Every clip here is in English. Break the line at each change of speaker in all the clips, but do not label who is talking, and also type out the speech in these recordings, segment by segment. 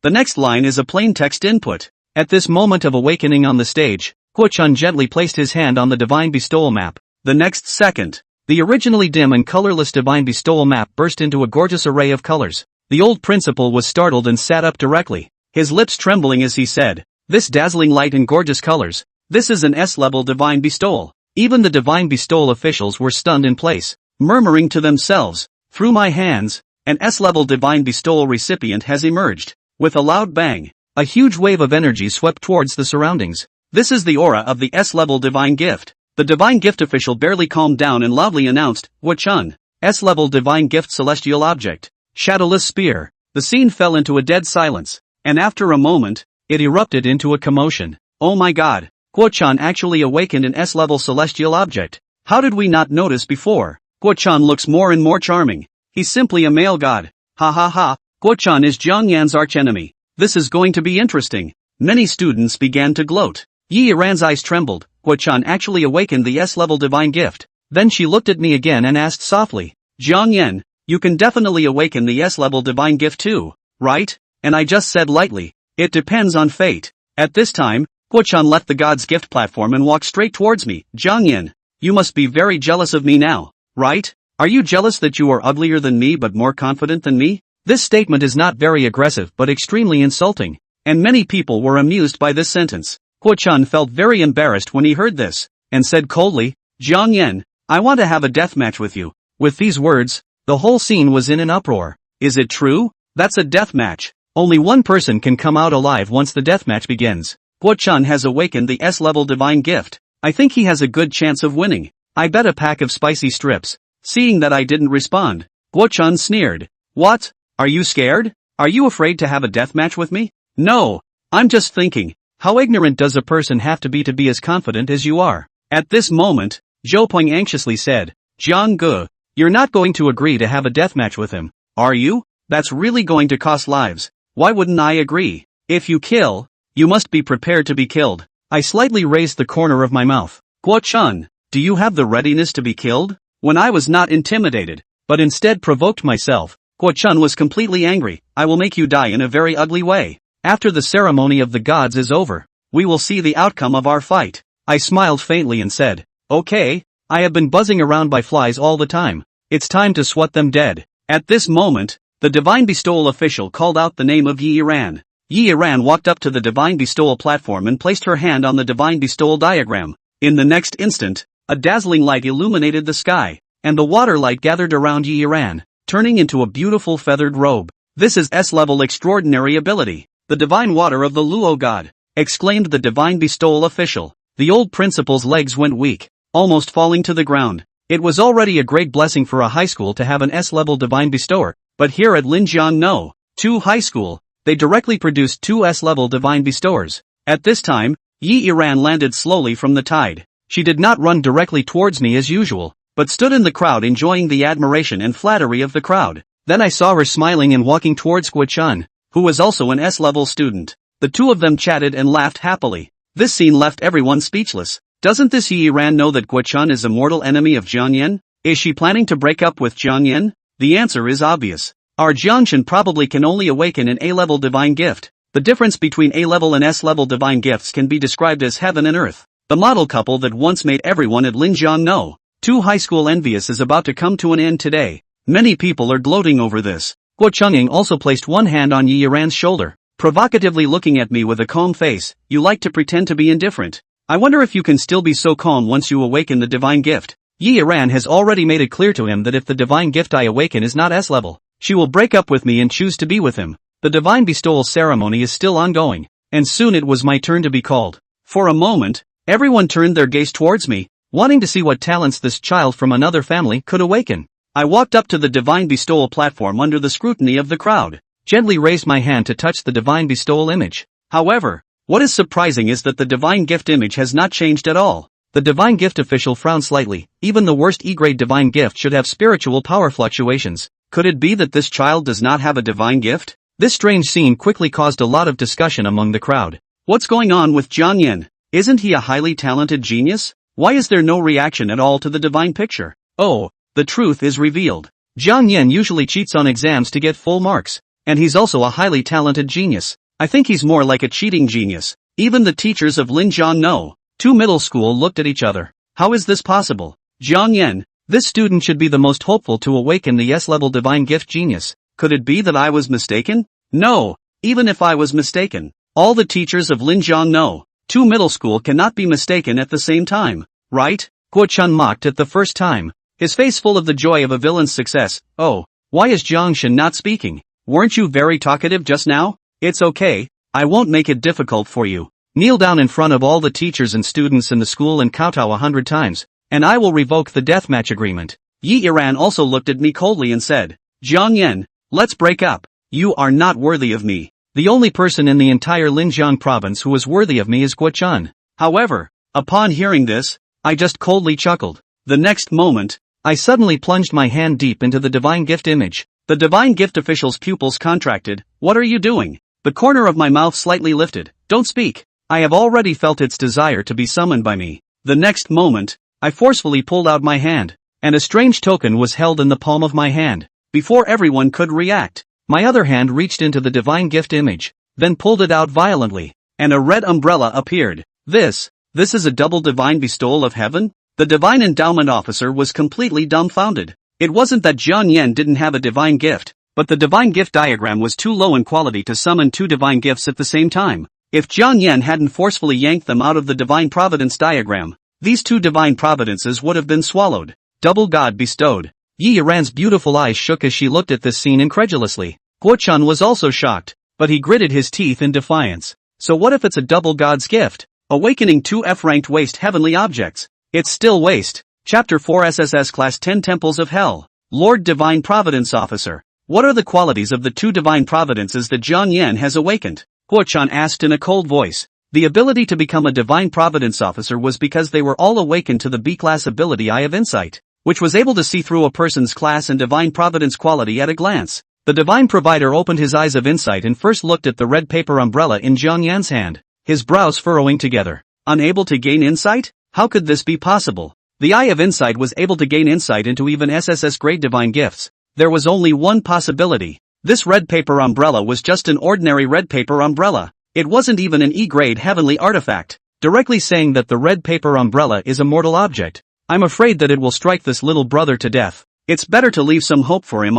The next line is a plain text input. At this moment of awakening on the stage, Guo Chun gently placed his hand on the divine bestowal map. The next second, the originally dim and colorless divine bestowal map burst into a gorgeous array of colors. The old principal was startled and sat up directly, his lips trembling as he said, "This dazzling light and gorgeous colors, this is an S-level divine bestowal." Even the divine bestowal officials were stunned in place, murmuring to themselves, "Through my hands, an S-level divine bestowal recipient has emerged." With a loud bang, a huge wave of energy swept towards the surroundings. "This is the aura of the S-level divine gift." The divine gift official barely calmed down and loudly announced, "Guo Chun, S-level divine gift celestial object, shadowless spear." The scene fell into a dead silence, and after a moment, it erupted into a commotion. "Oh my god, Guo Chun actually awakened an S-level celestial object. How did we not notice before? Guo Chun looks more and more charming. He's simply a male god. Ha ha ha, Guo Chun is Jiang Yan's archenemy. This is going to be interesting." Many students began to gloat. Yiran's eyes trembled. Guo Chun actually awakened the S-level divine gift. Then she looked at me again and asked softly, "Jiang Yan, you can definitely awaken the S-level divine gift too, right?" And I just said lightly, "It depends on fate." At this time, Guo Chun left the god's gift platform and walked straight towards me. "Jiang Yan, you must be very jealous of me now, right? Are you jealous that you are uglier than me but more confident than me?" This statement is not very aggressive but extremely insulting, and many people were amused by this sentence. Guo Chun felt very embarrassed when he heard this, and said coldly, "Jiang Yan, I want to have a deathmatch with you." With these words, the whole scene was in an uproar. "Is it true? That's a deathmatch. Only one person can come out alive once the deathmatch begins. Guo Chun has awakened the S-level divine gift. I think he has a good chance of winning. I bet a pack of spicy strips." Seeing that I didn't respond, Guo Chun sneered. "What? Are you scared? Are you afraid to have a deathmatch with me?" "No. I'm just thinking, how ignorant does a person have to be as confident as you are?" At this moment, Zhou Peng anxiously said, "Jiang Ge, you're not going to agree to have a deathmatch with him, are you? That's really going to cost lives. Why wouldn't I agree? If you kill, you must be prepared to be killed." I slightly raised the corner of my mouth. "Guo Chun, do you have the readiness to be killed?" When I was not intimidated, but instead provoked myself, Guo Chun was completely angry. "I will make you die in a very ugly way. After the ceremony of the gods is over, we will see the outcome of our fight." I smiled faintly and said, "Okay, I have been buzzing around by flies all the time. It's time to swat them dead." At this moment, the divine bestowal official called out the name of Yiran. Yiran walked up to the divine bestowal platform and placed her hand on the divine bestowal diagram. In the next instant, a dazzling light illuminated the sky, and the water light gathered around Yiran, turning into a beautiful feathered robe. "This is S-level extraordinary ability. The divine water of the Luo god," exclaimed the divine bestowal official. The old principal's legs went weak, almost falling to the ground. It was already a great blessing for a high school to have an S-level divine bestower, but here at Linjiang No, 2 High School, they directly produced 2 S-level divine bestowers. At this time, Yiran landed slowly from the tide. She did not run directly towards me as usual, but stood in the crowd enjoying the admiration and flattery of the crowd. Then I saw her smiling and walking towards Guo Chun, who was also an S-level student. The two of them chatted and laughed happily. This scene left everyone speechless. Doesn't this Yiran know that Guo Chun is a mortal enemy of Jiang Yan? Is she planning to break up with Jiang Yan? The answer is obvious. Our Jiangshan probably can only awaken an A-level divine gift. The difference between A-level and S-level divine gifts can be described as heaven and earth. The model couple that once made everyone at Linjiang No, 2 High School envious is about to come to an end today. Many people are gloating over this. Guo Chungying also placed one hand on Yiran's shoulder, provocatively looking at me with a calm face. "You like to pretend to be indifferent. I wonder if you can still be so calm once you awaken the divine gift." Yiran has already made it clear to him that if the divine gift I awaken is not S-level, she will break up with me and choose to be with him. The divine bestowal ceremony is still ongoing, and soon it was my turn to be called. For a moment, everyone turned their gaze towards me, wanting to see what talents this child from another family could awaken. I walked up to the divine bestowal platform under the scrutiny of the crowd, gently raised my hand to touch the divine bestowal image. However, what is surprising is that the divine gift image has not changed at all. The divine gift official frowned slightly. Even the worst E-grade divine gift should have spiritual power fluctuations. Could it be that this child does not have a divine gift? This strange scene quickly caused a lot of discussion among the crowd. What's going on with Jiang Yan? Isn't he a highly talented genius? Why is there no reaction at all to the divine picture? Oh, the truth is revealed. Jiang Yan usually cheats on exams to get full marks. and he's also a highly talented genius. I think he's more like a cheating genius. Even the teachers of Linjiang know. 2 middle school looked at each other. How is this possible? Jiang Yan, this student should be the most hopeful to awaken the S-level divine gift genius. Could it be that I was mistaken? No. Even if I was mistaken, all the teachers of Linjiang know. 2 middle school cannot be mistaken at the same time, right? Guo Chun mocked it the first time, his face full of the joy of a villain's success. Oh, why is Jiang Yan not speaking? Weren't you very talkative just now? It's okay, I won't make it difficult for you. Kneel down in front of all the teachers and students in the school and kowtow 100 times, and I will revoke the deathmatch agreement. Yiran also looked at me coldly and said, Jiang Yan, let's break up. You are not worthy of me. The only person in the entire Linjiang province who is worthy of me is Guo Chun. However, upon hearing this, I just coldly chuckled. The next moment, I suddenly plunged my hand deep into the divine gift image. The divine gift official's pupils contracted. What are you doing? The corner of my mouth slightly lifted. Don't speak. I have already felt its desire to be summoned by me. The next moment, I forcefully pulled out my hand, and a strange token was held in the palm of my hand. Before everyone could react, my other hand reached into the divine gift image, then pulled it out violently, and a red umbrella appeared. This is a double divine bestowal of heaven? The divine endowment officer was completely dumbfounded. It wasn't that Jiang Yan didn't have a divine gift, but the divine gift diagram was too low in quality to summon 2 divine gifts at the same time. If Jiang Yan hadn't forcefully yanked them out of the divine providence diagram, these 2 divine providences would have been swallowed. Double God bestowed. Yiran's beautiful eyes shook as she looked at this scene incredulously. Guo Chun was also shocked, but he gritted his teeth in defiance. So what if it's a double God's gift? Awakening 2 F-ranked waste heavenly objects. It's still waste. Chapter 4 SSS-class 10 Temples of Hell. Lord Divine Providence Officer. What are the qualities of the 2 divine providences that Jiang Yan has awakened? Guo Chun asked in a cold voice. The ability to become a divine providence officer was because they were all awakened to the B-class ability Eye of Insight, which was able to see through a person's class and divine providence quality at a glance. The divine provider opened his eyes of insight and first looked at the red paper umbrella in Jiang Yan's hand, his brows furrowing together. Unable to gain insight? How could this be possible? The Eye of Insight was able to gain insight into even SSS grade divine gifts. There was only one possibility. This red paper umbrella was just an ordinary red paper umbrella. It wasn't even an E-grade heavenly artifact, directly saying that the red paper umbrella is a mortal object. I'm afraid that it will strike this little brother to death. It's better to leave some hope for him.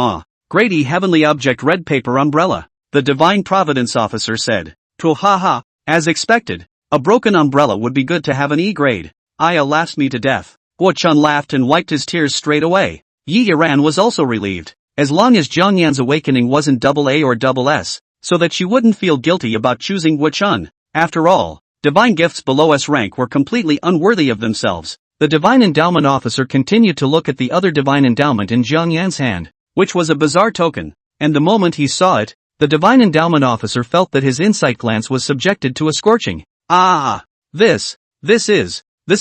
Grade E heavenly object red paper umbrella, the divine providence officer said. Twahaha, as expected. A broken umbrella would be good to have an E-grade. Aya laughs me to death. Guo Chun laughed and wiped his tears straight away. Yiran was also relieved. As long as Jiang Yan's awakening wasn't double A or double S, so that she wouldn't feel guilty about choosing Guo Chun. After all, divine gifts below S rank were completely unworthy of themselves. The divine endowment officer continued to look at the other divine endowment in Jiang Yan's hand, which was a bizarre token, and the moment he saw it, the divine endowment officer felt that his insight glance was subjected to a scorching. This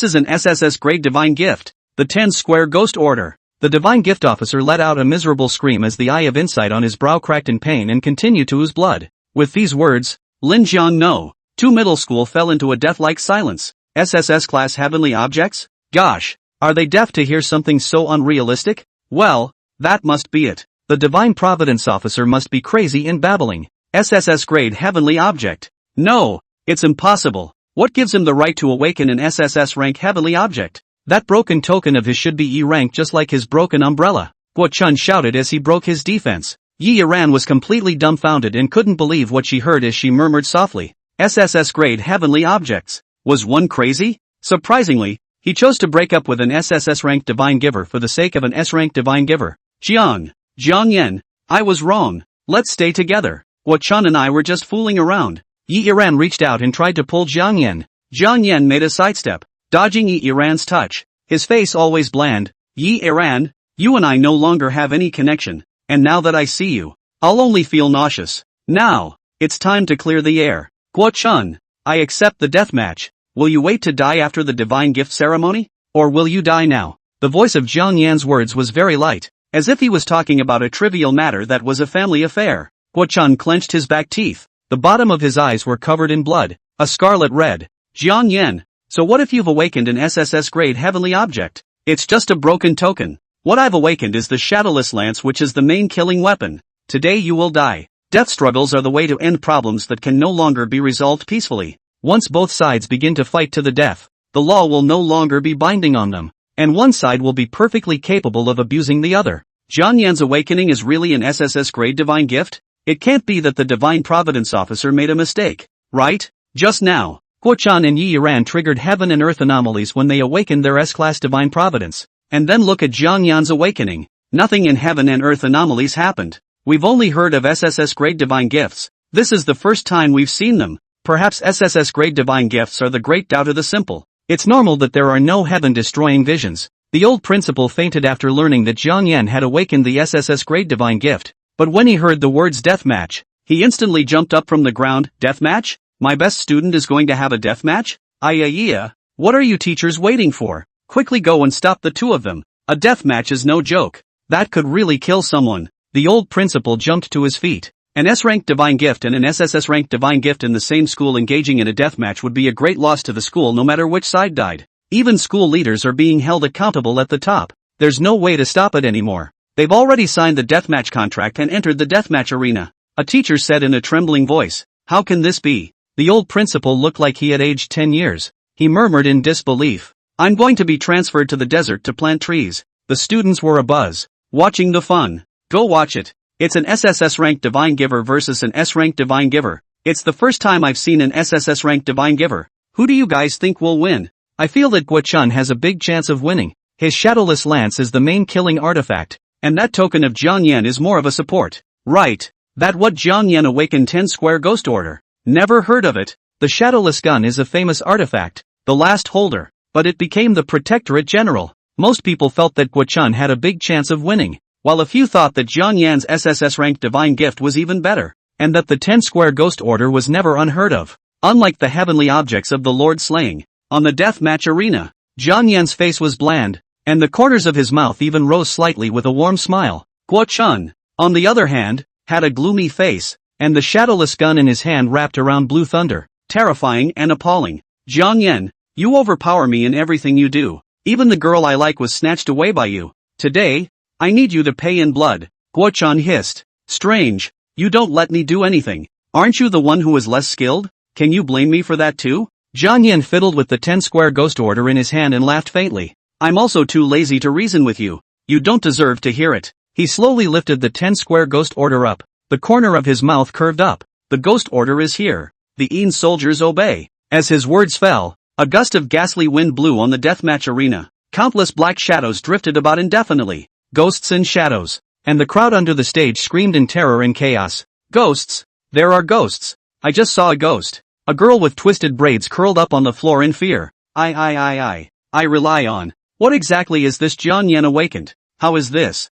is an SSS grade divine gift, the 10 square ghost order. The divine gift officer let out a miserable scream as the Eye of Insight on his brow cracked in pain and continued to ooze blood. With these words, Linjiang no. 2 middle school fell into a death-like silence. SSS-class heavenly objects? Gosh, are they deaf to hear something so unrealistic? Well, that must be it. The divine providence officer must be crazy in babbling. SSS grade heavenly object. No, it's impossible. What gives him the right to awaken an SSS rank heavenly object? That broken token of his should be E rank just like his broken umbrella. Guo Chun shouted as he broke his defense. Yiran was completely dumbfounded and couldn't believe what she heard as she murmured softly. SSS grade heavenly objects. Was one crazy? Surprisingly, he chose to break up with an SSS rank divine giver for the sake of an S rank divine giver. Jiang Yan, I was wrong. Let's stay together. Guo Chun and I were just fooling around. Yiran reached out and tried to pull Jiang Yan. Jiang Yan made a sidestep, dodging Yiran's touch, his face always bland. Yiran, you and I no longer have any connection, and now that I see you, I'll only feel nauseous. Now, it's time to clear the air. Guo Chun, I accept the deathmatch. Will you wait to die after the divine gift ceremony? Or will you die now? The voice of Jiang Yan's words was very light, as if he was talking about a trivial matter that was a family affair. Guo Chun clenched his back teeth. The bottom of his eyes were covered in blood, a scarlet red. Jiang Yan, so what if you've awakened an SSS grade heavenly object? It's just a broken token. What I've awakened is the Shadowless Lance, which is the main killing weapon. Today you will die. Death struggles are the way to end problems that can no longer be resolved peacefully. Once both sides begin to fight to the death, the law will no longer be binding on them, and one side will be perfectly capable of abusing the other. Jiang Yan's awakening is really an SSS grade divine gift? It can't be that the Divine Providence officer made a mistake, right? Just now, Guo Chun and Yiran triggered heaven and earth anomalies when they awakened their S-class Divine Providence. And then look at Jiang Yan's awakening. Nothing in heaven and earth anomalies happened. We've only heard of SSS grade divine gifts. This is the first time we've seen them. Perhaps SSS grade divine gifts are the great doubt of the simple. It's normal that there are no heaven-destroying visions. The old principal fainted after learning that Jiang Yan had awakened the SSS grade divine gift. But when he heard the words deathmatch, he instantly jumped up from the ground. Deathmatch? My best student is going to have a deathmatch? Yeah. What are you teachers waiting for? Quickly go and stop the two of them. A deathmatch is no joke. That could really kill someone. The old principal jumped to his feet. An S-ranked divine gift and an SSS-ranked divine gift in the same school engaging in a deathmatch would be a great loss to the school no matter which side died. Even school leaders are being held accountable at the top. There's no way to stop it anymore. They've already signed the deathmatch contract and entered the deathmatch arena. A teacher said in a trembling voice. How can this be? The old principal looked like he had aged 10 years. He murmured in disbelief. I'm going to be transferred to the desert to plant trees. The students were abuzz, watching the fun. Go watch it. It's an SSS-ranked divine giver versus an S-ranked divine giver. It's the first time I've seen an SSS-ranked divine giver. Who do you guys think will win? I feel that Guo Chun has a big chance of winning. His shadowless lance is the main killing artifact, and that token of Jiang Yan is more of a support. Right. That what Jiang Yan awakened 10 square ghost order. Never heard of it. The shadowless gun is a famous artifact, the last holder, but it became the protectorate general. Most people felt that Guo Chun had a big chance of winning, while a few thought that Jiang Yan's SSS-ranked divine gift was even better, and that the 10 square ghost order was never unheard of. Unlike the heavenly objects of the Lord slaying, on the deathmatch arena, Jiang Yan's face was bland, and the corners of his mouth even rose slightly with a warm smile. Guo Chun, on the other hand, had a gloomy face, and the shadowless gun in his hand wrapped around blue thunder, terrifying and appalling. Jiang Yan, you overpower me in everything you do. Even the girl I like was snatched away by you. Today, I need you to pay in blood. Guo Chun hissed. Strange, you don't let me do anything. Aren't you the one who is less skilled? Can you blame me for that too? Jiang Yan fiddled with the 10 square ghost order in his hand and laughed faintly. I'm also too lazy to reason with you. You don't deserve to hear it. He slowly lifted the 10 square ghost order up. The corner of his mouth curved up. The ghost order is here. The Yin soldiers obey. As his words fell, a gust of ghastly wind blew on the deathmatch arena. Countless black shadows drifted about indefinitely. Ghosts and shadows. And the crowd under the stage screamed in terror and chaos. Ghosts? There are ghosts. I just saw a ghost. A girl with twisted braids curled up on the floor in fear. I rely on. What exactly is this Jiang Yan awakened? How is this?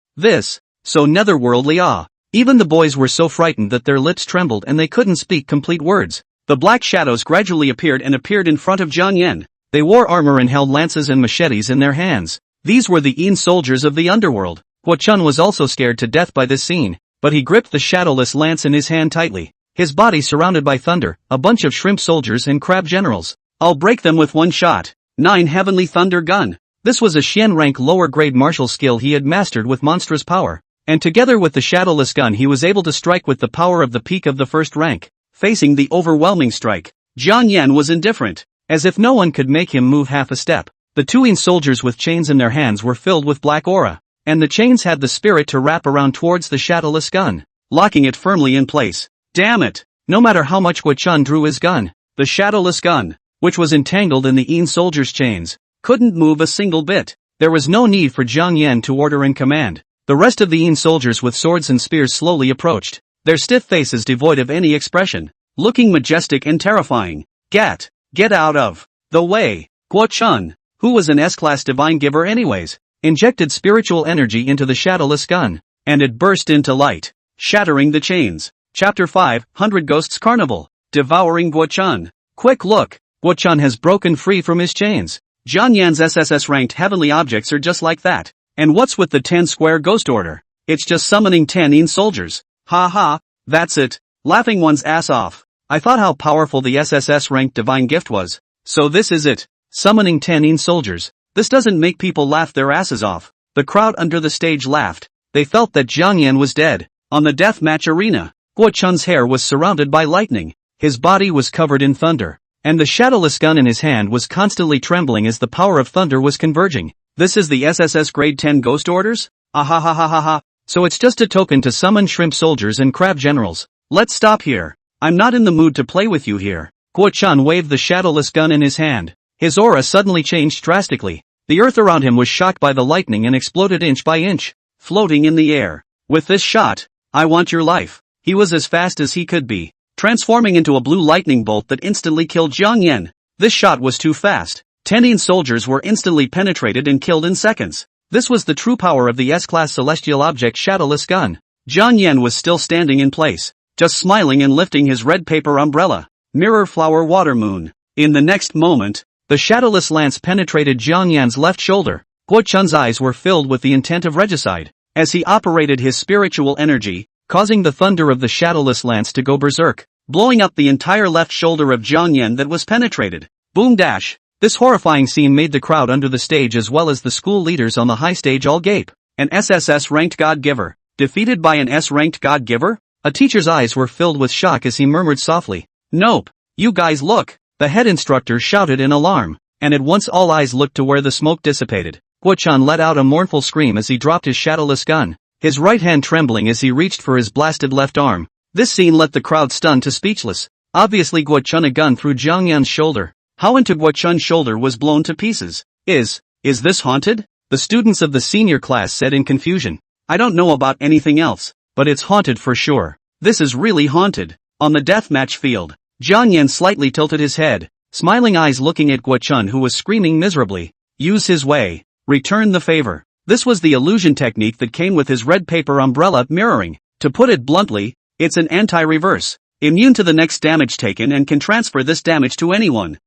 So netherworldly. Even the boys were so frightened that their lips trembled and they couldn't speak complete words. The black shadows gradually appeared in front of Jiang Yan. They wore armor and held lances and machetes in their hands. These were the Yin soldiers of the underworld. Guo Chun was also scared to death by this scene, but he gripped the shadowless lance in his hand tightly. His body surrounded by thunder, a bunch of shrimp soldiers and crab generals. I'll break them with one shot. 9 Heavenly Thunder Gun. This was a Xian rank lower grade martial skill he had mastered with monstrous power. And together with the shadowless gun he was able to strike with the power of the peak of the first rank. Facing the overwhelming strike, Jiang Yan was indifferent, as if no one could make him move half a step. The 2 Yin soldiers with chains in their hands were filled with black aura, and the chains had the spirit to wrap around towards the shadowless gun, locking it firmly in place. Damn it! No matter how much Guo Chun drew his gun, the shadowless gun, which was entangled in the Yin soldiers' chains, couldn't move a single bit. There was no need for Jiang Yan to order and command. The rest of the Yin soldiers with swords and spears slowly approached, their stiff faces devoid of any expression, looking majestic and terrifying. Get out of the way. Guo Chun, who was an S-class divine giver anyways, injected spiritual energy into the shadowless gun, and it burst into light, shattering the chains. Chapter 5, 100 Ghosts Carnival. Devouring Guo Chun. Quick look, Guo Chun has broken free from his chains. Jiang Yan's SSS-ranked heavenly objects are just like that. And what's with the 10 square ghost order? It's just summoning 10 Yin soldiers. Ha, that's it. Laughing one's ass off. I thought how powerful the SSS-ranked divine gift was. So this is it. Summoning 10 Yin soldiers. This doesn't make people laugh their asses off. The crowd under the stage laughed. They felt that Jiang Yan was dead. On the deathmatch arena, Guo Chun's hair was surrounded by lightning, his body was covered in thunder, and the shadowless gun in his hand was constantly trembling as the power of thunder was converging. This is the SSS Grade 10 Ghost Orders? Ahahahaha. So it's just a token to summon shrimp soldiers and crab generals. Let's stop here. I'm not in the mood to play with you here. Guo Chun waved the shadowless gun in his hand. His aura suddenly changed drastically. The earth around him was shocked by the lightning and exploded inch by inch, floating in the air. With this shot, I want your life. He was as fast as he could be, transforming into a blue lightning bolt that instantly killed Jiang Yan. This shot was too fast. 10 soldiers were instantly penetrated and killed in seconds. This was the true power of the S-class celestial object shadowless gun. Jiang Yan was still standing in place, just smiling and lifting his red paper umbrella. Mirror flower water moon. In the next moment, the shadowless lance penetrated Jiang Yan's left shoulder. Guo Chun's eyes were filled with the intent of regicide, as he operated his spiritual energy, causing the thunder of the shadowless lance to go berserk, blowing up the entire left shoulder of Jiang Yan that was penetrated. Boom dash. This horrifying scene made the crowd under the stage as well as the school leaders on the high stage all gape. An SSS-ranked God-giver, defeated by an S-ranked God-giver? A teacher's eyes were filled with shock as he murmured softly, "Nope. You guys look." The head instructor shouted in alarm, and at once all eyes looked to where the smoke dissipated. Guo Chun let out a mournful scream as he dropped his shadowless gun, his right hand trembling as he reached for his blasted left arm. This scene left the crowd stunned to speechless. Obviously Guo Chun a gun through Jiang Yan's shoulder. How into Guo Chun's shoulder was blown to pieces. Is this haunted? The students of the senior class said in confusion. I don't know about anything else, but it's haunted for sure. This is really haunted. On the deathmatch field, Jiang Yan slightly tilted his head, smiling eyes looking at Guo Chun who was screaming miserably. Use his way. Return the favor. This was the illusion technique that came with his red paper umbrella mirroring. To put it bluntly, it's an anti-reverse. Immune to the next damage taken and can transfer this damage to anyone.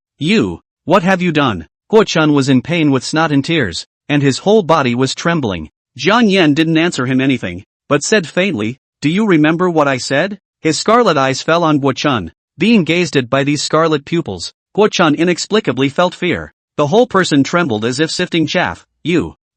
What have you done? Guo Chun was in pain with snot and tears, and his whole body was trembling. Jiang Yan didn't answer him anything, but said faintly, do you remember what I said? His scarlet eyes fell on Guo Chun. Being gazed at by these scarlet pupils, Guo Chun inexplicably felt fear. The whole person trembled as if sifting chaff.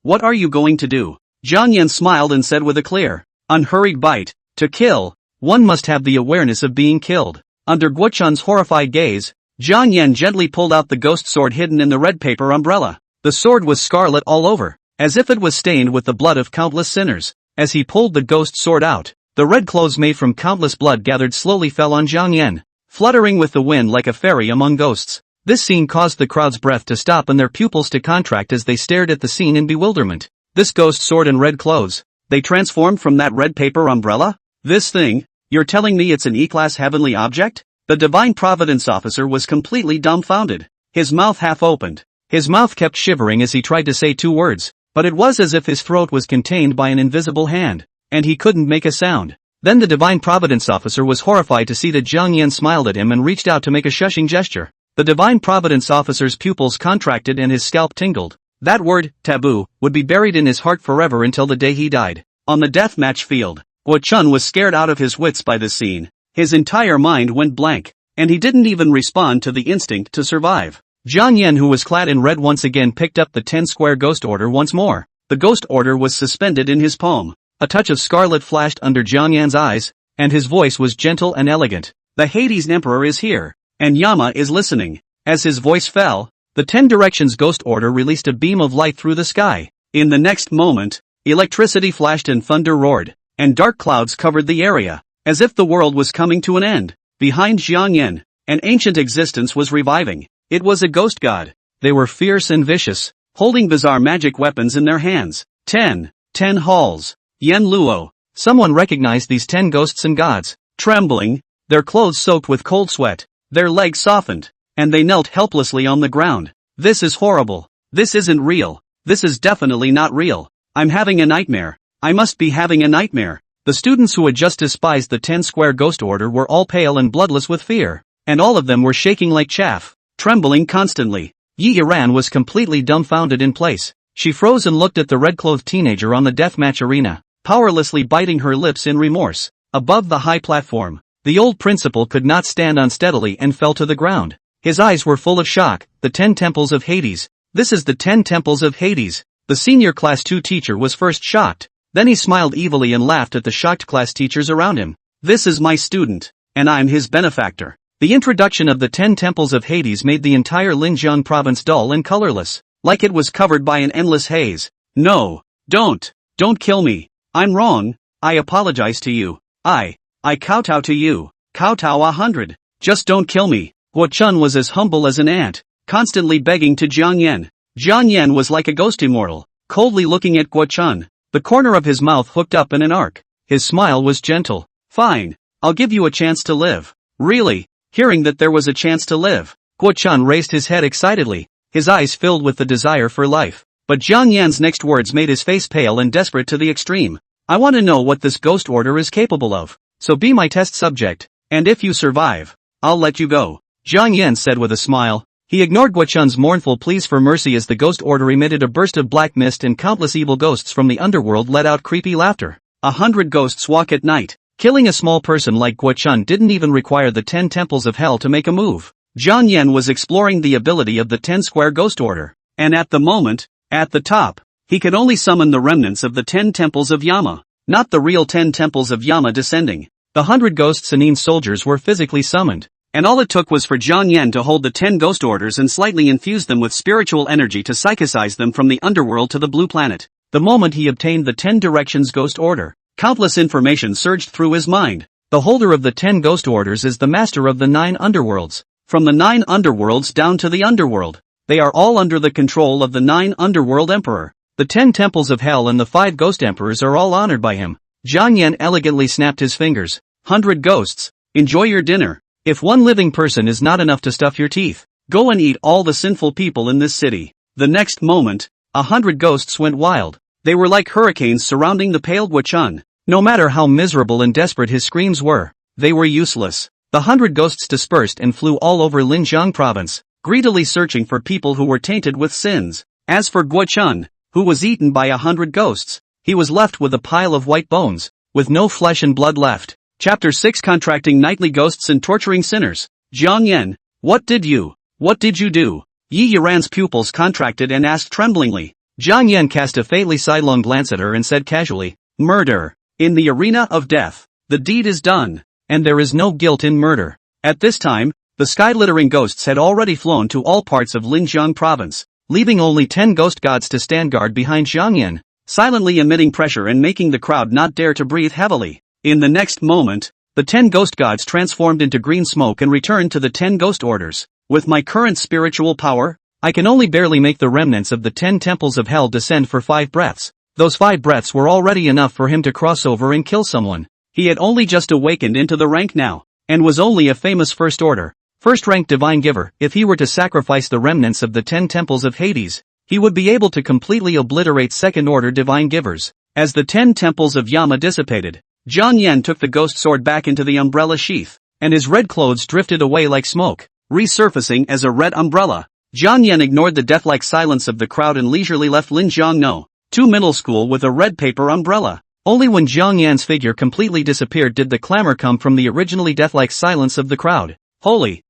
What are you going to do? Jiang Yan smiled and said with a clear, unhurried bite, to kill, one must have the awareness of being killed. Under Guo Chun's horrified gaze, Jiang Yan gently pulled out the ghost sword hidden in the red paper umbrella. The sword was scarlet all over, as if it was stained with the blood of countless sinners. As he pulled the ghost sword out, the red clothes made from countless blood gathered slowly fell on Jiang Yan, fluttering with the wind like a fairy among ghosts. This scene caused the crowd's breath to stop and their pupils to contract as they stared at the scene in bewilderment. This ghost sword and red clothes, they transformed from that red paper umbrella? This thing, you're telling me it's an E-class heavenly object? The Divine Providence officer was completely dumbfounded. His mouth half opened. His mouth kept shivering as he tried to say 2 words, but it was as if his throat was contained by an invisible hand, and he couldn't make a sound. Then the Divine Providence officer was horrified to see that Jiang Yan smiled at him and reached out to make a shushing gesture. The Divine Providence officer's pupils contracted and his scalp tingled. That word, taboo, would be buried in his heart forever until the day he died. On the deathmatch field, Guo Chun was scared out of his wits by this scene. His entire mind went blank, and he didn't even respond to the instinct to survive. Jiang Yan, who was clad in red, once again picked up the 10-square ghost order once more. The ghost order was suspended in his palm. A touch of scarlet flashed under Jiang Yan's eyes, and his voice was gentle and elegant. The Hades Emperor is here, and Yama is listening. As his voice fell, the 10 Directions ghost order released a beam of light through the sky. In the next moment, electricity flashed and thunder roared, and dark clouds covered the area, as if the world was coming to an end. Behind Jiang Yan, an ancient existence was reviving. It was a ghost god. They were fierce and vicious, holding bizarre magic weapons in their hands. 10 halls. Yen Luo. Someone recognized these 10 ghosts and gods. Trembling, their clothes soaked with cold sweat, their legs softened, and they knelt helplessly on the ground. This is horrible. This isn't real. This is definitely not real. I'm having a nightmare. I must be having a nightmare. The students who had just despised the 10-square ghost order were all pale and bloodless with fear, and all of them were shaking like chaff, trembling constantly. Yiran was completely dumbfounded in place. She froze and looked at the red-clothed teenager on the deathmatch arena, powerlessly biting her lips in remorse. Above the high platform, the old principal could not stand unsteadily and fell to the ground. His eyes were full of shock. The 10 temples of Hades. This is the 10 temples of Hades. The senior class 2 teacher was first shocked. Then he smiled evilly and laughed at the shocked class teachers around him. This is my student, and I'm his benefactor. The introduction of the 10 temples of Hades made the entire Linjiang province dull and colorless, like it was covered by an endless haze. No, don't kill me. I'm wrong. I apologize to you. I kowtow to you. Kowtow 100. Just don't kill me. Guo Chun was as humble as an ant, constantly begging to Jiang Yan. Jiang Yan was like a ghost immortal, coldly looking at Guo Chun, the corner of his mouth hooked up in an arc. His smile was gentle. Fine, I'll give you a chance to live. Really? Hearing that there was a chance to live, Guo Chun raised his head excitedly, his eyes filled with the desire for life. But Jiang Yan's next words made his face pale and desperate to the extreme. I want to know what this ghost order is capable of, so be my test subject, and if you survive, I'll let you go. Jiang Yan said with a smile. He ignored Guo Chun's mournful pleas for mercy as the ghost order emitted a burst of black mist and countless evil ghosts from the underworld let out creepy laughter. 100 ghosts walk at night. Killing a small person like Guo Chun didn't even require the 10 temples of hell to make a move. Jiang Yan was exploring the ability of the 10 square ghost order, and at the moment, at the top, he could only summon the remnants of the 10 temples of Yama, not the real 10 temples of Yama descending. The 100 ghost Sanin soldiers were physically summoned, and all it took was for Jiang Yan to hold the 10 ghost orders and slightly infuse them with spiritual energy to psychicize them from the underworld to the blue planet. The moment he obtained the 10 directions ghost order, countless information surged through his mind. The holder of the 10 ghost orders is the master of the 9 underworlds. From the 9 underworlds down to the underworld, they are all under the control of the 9 underworld emperor. The 10 temples of hell and the 5 ghost emperors are all honored by him. Jiang Yan elegantly snapped his fingers. 100 ghosts, enjoy your dinner. If one living person is not enough to stuff your teeth, go and eat all the sinful people in this city. The next moment, 100 ghosts went wild. They were like hurricanes surrounding the pale Guo Chun. No matter how miserable and desperate his screams were, they were useless. The 100 ghosts dispersed and flew all over Linjiang province, greedily searching for people who were tainted with sins. As for Guo Chun, who was eaten by 100 ghosts, he was left with a pile of white bones, with no flesh and blood left. Chapter 6 Contracting Nightly Ghosts and Torturing Sinners. Jiang Yan, what did you do? Yiran's pupils contracted and asked tremblingly. Jiang Yan cast a faintly sidelong glance at her and said casually, murder. In the arena of death, the deed is done, and there is no guilt in murder. At this time, the sky-littering ghosts had already flown to all parts of Linjiang province, leaving only 10 ghost gods to stand guard behind Jiang Yan, silently emitting pressure and making the crowd not dare to breathe heavily. In the next moment, the 10 ghost gods transformed into green smoke and returned to the 10 ghost orders. With my current spiritual power, I can only barely make the remnants of the 10 temples of hell descend for 5 breaths. Those 5 breaths were already enough for him to cross over and kill someone. He had only just awakened into the rank now, and was only a famous first order, first-rank divine giver. If he were to sacrifice the remnants of the 10 temples of Hades, he would be able to completely obliterate second-order divine givers. As the 10 temples of Yama dissipated, Jiang Yan took the ghost sword back into the umbrella sheath, and his red clothes drifted away like smoke, resurfacing as a red umbrella. Jiang Yan ignored the death-like silence of the crowd and leisurely left Linjiang No. 2 middle school with a red paper umbrella. Only when Jiang Yan's figure completely disappeared did the clamor come from the originally death-like silence of the crowd. Holy,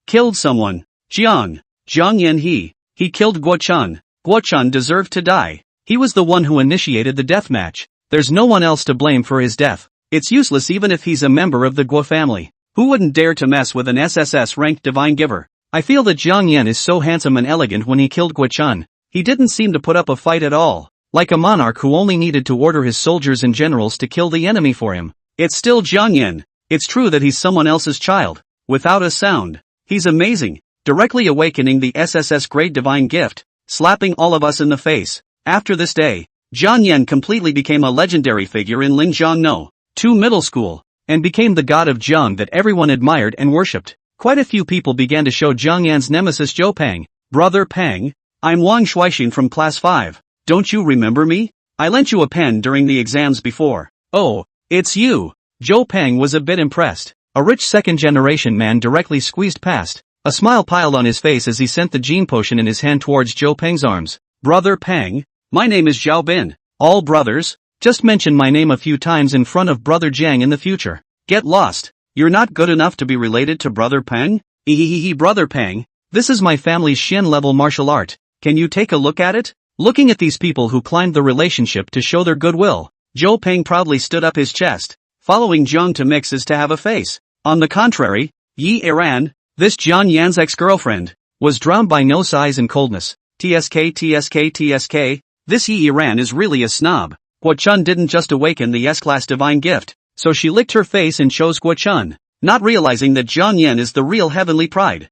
killed someone. Jiang Yan he killed Guo Chun. Guo Chun deserved to die. He was the one who initiated the death match. There's no one else to blame for his death. It's useless even if he's a member of the Guo family. Who wouldn't dare to mess with an SSS-ranked divine giver? I feel that Jiang Yan is so handsome and elegant when he killed Guo Chun. He didn't seem to put up a fight at all, like a monarch who only needed to order his soldiers and generals to kill the enemy for him. It's still Jiang Yan. It's true that he's someone else's child. Without a sound, he's amazing, directly awakening the SSS grade divine gift, slapping all of us in the face. After this day, Jiang Yan completely became a legendary figure in Linjiang No. 2 middle school, and became the god of Jiang that everyone admired and worshipped. Quite a few people began to show Jiang Yan's nemesis Zhou Peng. Brother Peng, I'm Wang Shuixin from class 5. Don't you remember me? I lent you a pen during the exams before. Oh, it's you. Zhou Peng was a bit impressed. A rich second-generation man directly squeezed past. A smile piled on his face as he sent the gene potion in his hand towards Zhou Peng's arms. Brother Peng, my name is Zhao Bin. All brothers, just mention my name a few times in front of Brother Jiang in the future. Get lost. You're not good enough to be related to Brother Peng? Brother Peng, this is my family's Shen-level martial art. Can you take a look at it? Looking at these people who climbed the relationship to show their goodwill, Zhou Peng proudly stood up his chest. following Jiang to mix is to have a face. On the contrary, Yiran, this Jiang Yan's ex-girlfriend, was drowned by no sighs and coldness. TSK. This Yiran is really a snob. Guo Chun didn't just awaken the S-class divine gift, so she licked her face and chose Guo Chun, not realizing that Jiang Yan is the real heavenly pride.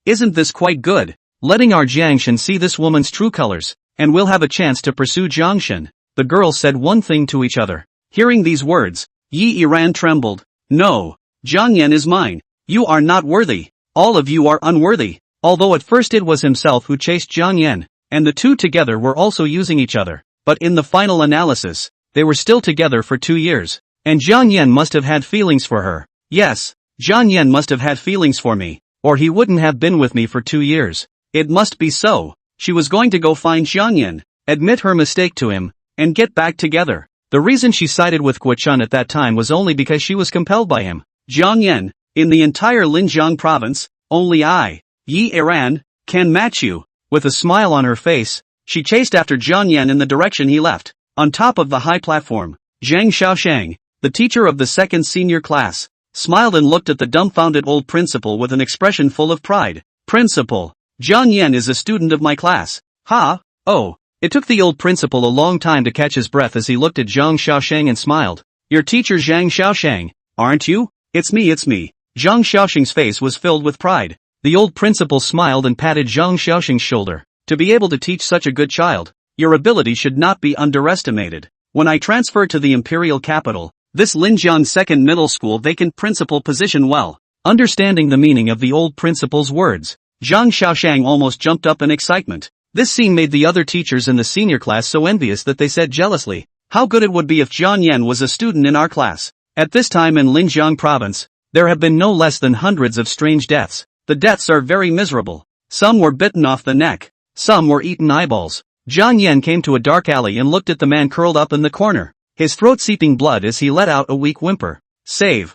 Isn't this quite good? Letting our Jiangshan see this woman's true colors, and we'll have a chance to pursue Jiangshan. The girls said one thing to each other. Hearing these words, Yiran trembled. No, Jiang Yan is mine. You are not worthy. All of you are unworthy. Although at first it was himself who chased Jiang Yan, and the two together were also using each other, but in the final analysis, they were still together for 2 years. And Jiang Yan must have had feelings for her. Yes, Jiang Yan must have had feelings for me, or he wouldn't have been with me for 2 years. It must be so. She was going to go find Jiang Yan, admit her mistake to him, and get back together. The reason she sided with Guo Chun at that time was only because she was compelled by him. Jiang Yan, in the entire Linjiang province, only I, Yiran, can match you. With a smile on her face, she chased after Jiang Yan in the direction he left. On top of the high platform, Zhang Xiaoshang, the teacher of the second senior class, smiled and looked at the dumbfounded old principal with an expression full of pride. Principal, Jiang Yan is a student of my class. Ha, oh. It took the old principal a long time to catch his breath as he looked at Zhang Xiaoshang and smiled. Your teacher Zhang Xiaoshang, aren't you? It's me. Zhang Xiaoshang's face was filled with pride. The old principal smiled and patted Zhang Xiaoshang's shoulder. To be able to teach such a good child, your ability should not be underestimated. When I transfer to the imperial capital, this Linjiang second middle school vacant principal position well. Understanding the meaning of the old principal's words, Zhang Xiaoshang almost jumped up in excitement. This scene made the other teachers in the senior class so envious that they said jealously, how good it would be if Jiang Yan was a student in our class. At this time in Linjiang province, there have been no less than hundreds of strange deaths. The deaths are very miserable. Some were bitten off the neck. Some were eaten eyeballs. Jiang Yan came to a dark alley and looked at the man curled up in the corner, his throat seeping blood as he let out a weak whimper. Save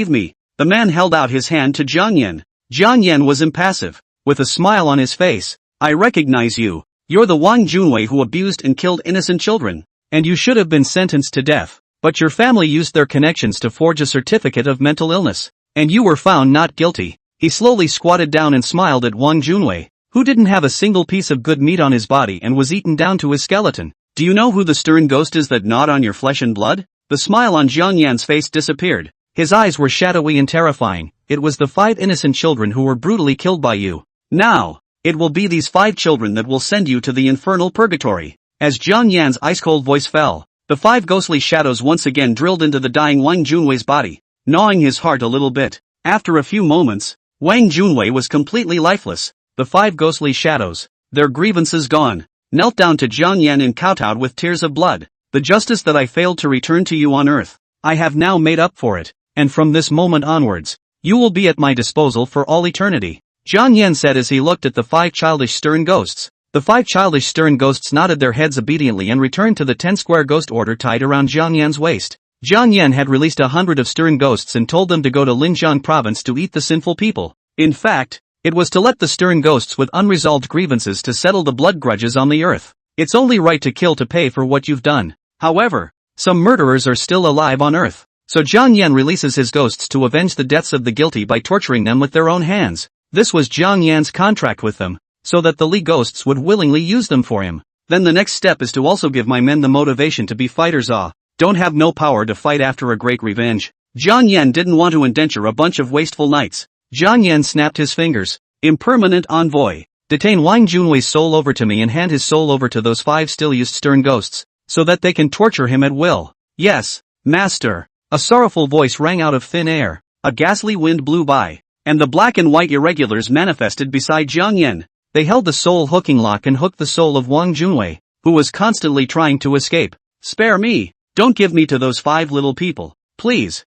me. The man held out his hand to Jiang Yan. Jiang Yan was impassive. With a smile on his face, I recognize you. You're the Wang Junwei who abused and killed innocent children. And you should have been sentenced to death. But your family used their connections to forge a certificate of mental illness. And you were found not guilty. He slowly squatted down and smiled at Wang Junwei, who didn't have a single piece of good meat on his body and was eaten down to his skeleton. Do you know who the stern ghost is that gnawed on your flesh and blood? The smile on Jiang Yan's face disappeared. His eyes were shadowy and terrifying. It was the 5 innocent children who were brutally killed by you. Now, it will be these 5 children that will send you to the infernal purgatory. As Jiang Yan's ice-cold voice fell, the 5 ghostly shadows once again drilled into the dying Wang Junwei's body, gnawing his heart a little bit. After a few moments, Wang Junwei was completely lifeless. The 5 ghostly shadows, their grievances gone, knelt down to Jiang Yan and kowtowed with tears of blood. The justice that I failed to return to you on earth, I have now made up for it, and from this moment onwards, you will be at my disposal for all eternity. Jiang Yan said as he looked at the 5 childish stern ghosts. The 5 childish stern ghosts nodded their heads obediently and returned to the 10 square ghost order tied around Jiang Yan's waist. Jiang Yan had released 100 of stern ghosts and told them to go to Linjiang province to eat the sinful people. In fact, it was to let the stern ghosts with unresolved grievances to settle the blood grudges on the earth. It's only right to kill to pay for what you've done. However, some murderers are still alive on earth. So Jiang Yan releases his ghosts to avenge the deaths of the guilty by torturing them with their own hands. This was Jiang Yan's contract with them, so that the Li ghosts would willingly use them for him. Then the next step is to also give my men the motivation to be fighters. Don't have no power to fight after a great revenge. Jiang Yan didn't want to indenture a bunch of wasteful knights. Jiang Yan snapped his fingers. Impermanent envoy. Detain Wang Junwei's soul over to me and hand his soul over to those 5 still used stern ghosts, so that they can torture him at will. Yes, master. A sorrowful voice rang out of thin air. A ghastly wind blew by, and the black and white irregulars manifested beside Jiang Yan. They held the soul hooking lock and hooked the soul of Wang Junwei, who was constantly trying to escape. Spare me. Don't give me to those 5 little people. Please.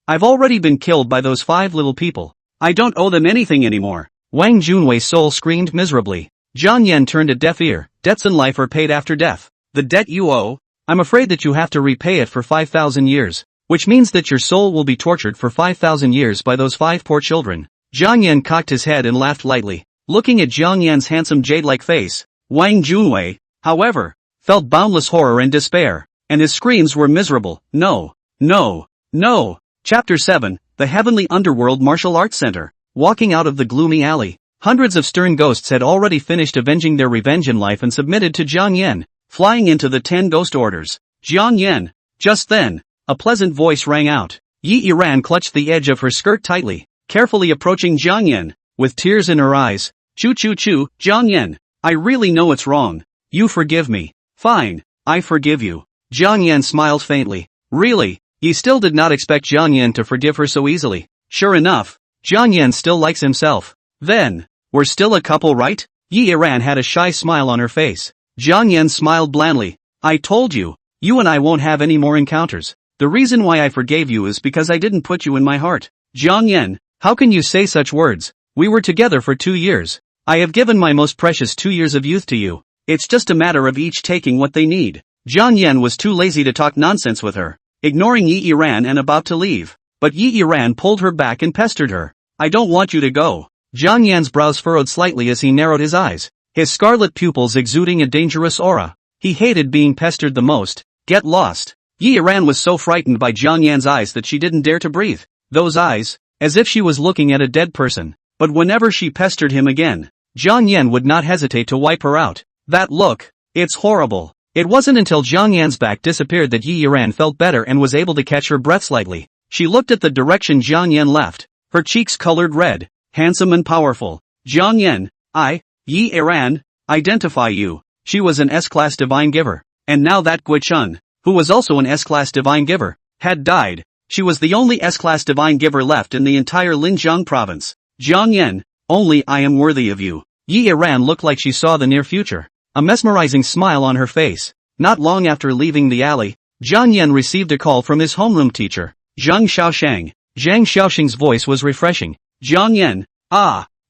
I've already been killed by those 5 little people. I don't owe them anything anymore. Wang Junwei's soul screamed miserably. Jiang Yan turned a deaf ear. Debts in life are paid after death. The debt you owe, I'm afraid that you have to repay it for 5,000 years. Which means that your soul will be tortured for 5,000 years by those 5 poor children. Jiang Yan cocked his head and laughed lightly. Looking at Jiang Yan's handsome jade-like face, Wang Junwei, however, felt boundless horror and despair, and his screams were miserable. No, No. No. Chapter 7, The Heavenly Underworld Martial Arts Center. Walking out of the gloomy alley, hundreds of stern ghosts had already finished avenging their revenge in life and submitted to Jiang Yan, flying into the 10 ghost orders. Jiang Yan. Just then, a pleasant voice rang out. Yiran clutched the edge of her skirt tightly, carefully approaching Jiang Yan, with tears in her eyes. Choo, Jiang Yan. I really know it's wrong. You forgive me. Fine, I forgive you. Jiang Yan smiled faintly. Really? Yi still did not expect Jiang Yan to forgive her so easily. Sure enough, Jiang Yan still likes himself. Then, we're still a couple, right? Yiran had a shy smile on her face. Jiang Yan smiled blandly. I told you, you and I won't have any more encounters. The reason why I forgave you is because I didn't put you in my heart. Jiang Yan, how can you say such words? We were together for 2 years. I have given my most precious 2 years of youth to you. It's just a matter of each taking what they need. Jiang Yan was too lazy to talk nonsense with her, ignoring Yiran and about to leave. But Yiran pulled her back and pestered her. I don't want you to go. Jiang Yan's brows furrowed slightly as he narrowed his eyes, his scarlet pupils exuding a dangerous aura. He hated being pestered the most. Get lost. Yiran was so frightened by Jiang Yan's eyes that she didn't dare to breathe. Those eyes, as if she was looking at a dead person. But whenever she pestered him again, Jiang Yan would not hesitate to wipe her out. That look, it's horrible. It wasn't until Jiang Yan's back disappeared that Yiran felt better and was able to catch her breath slightly. She looked at the direction Jiang Yan left, her cheeks colored red. Handsome and powerful. Jiang Yan, Yiran, identify you. She was an S-class divine giver. And now that Guo Chun, who was also an S-class divine giver, had died. She was the only S-class divine giver left in the entire Linjiang province. Jiang Yan, only I am worthy of you. Yiran looked like she saw the near future, a mesmerizing smile on her face. Not long after leaving the alley, Jiang Yan received a call from his homeroom teacher, Zhang Xiaoshang. Zhang Xiaoshang's voice was refreshing. Jiang Yan,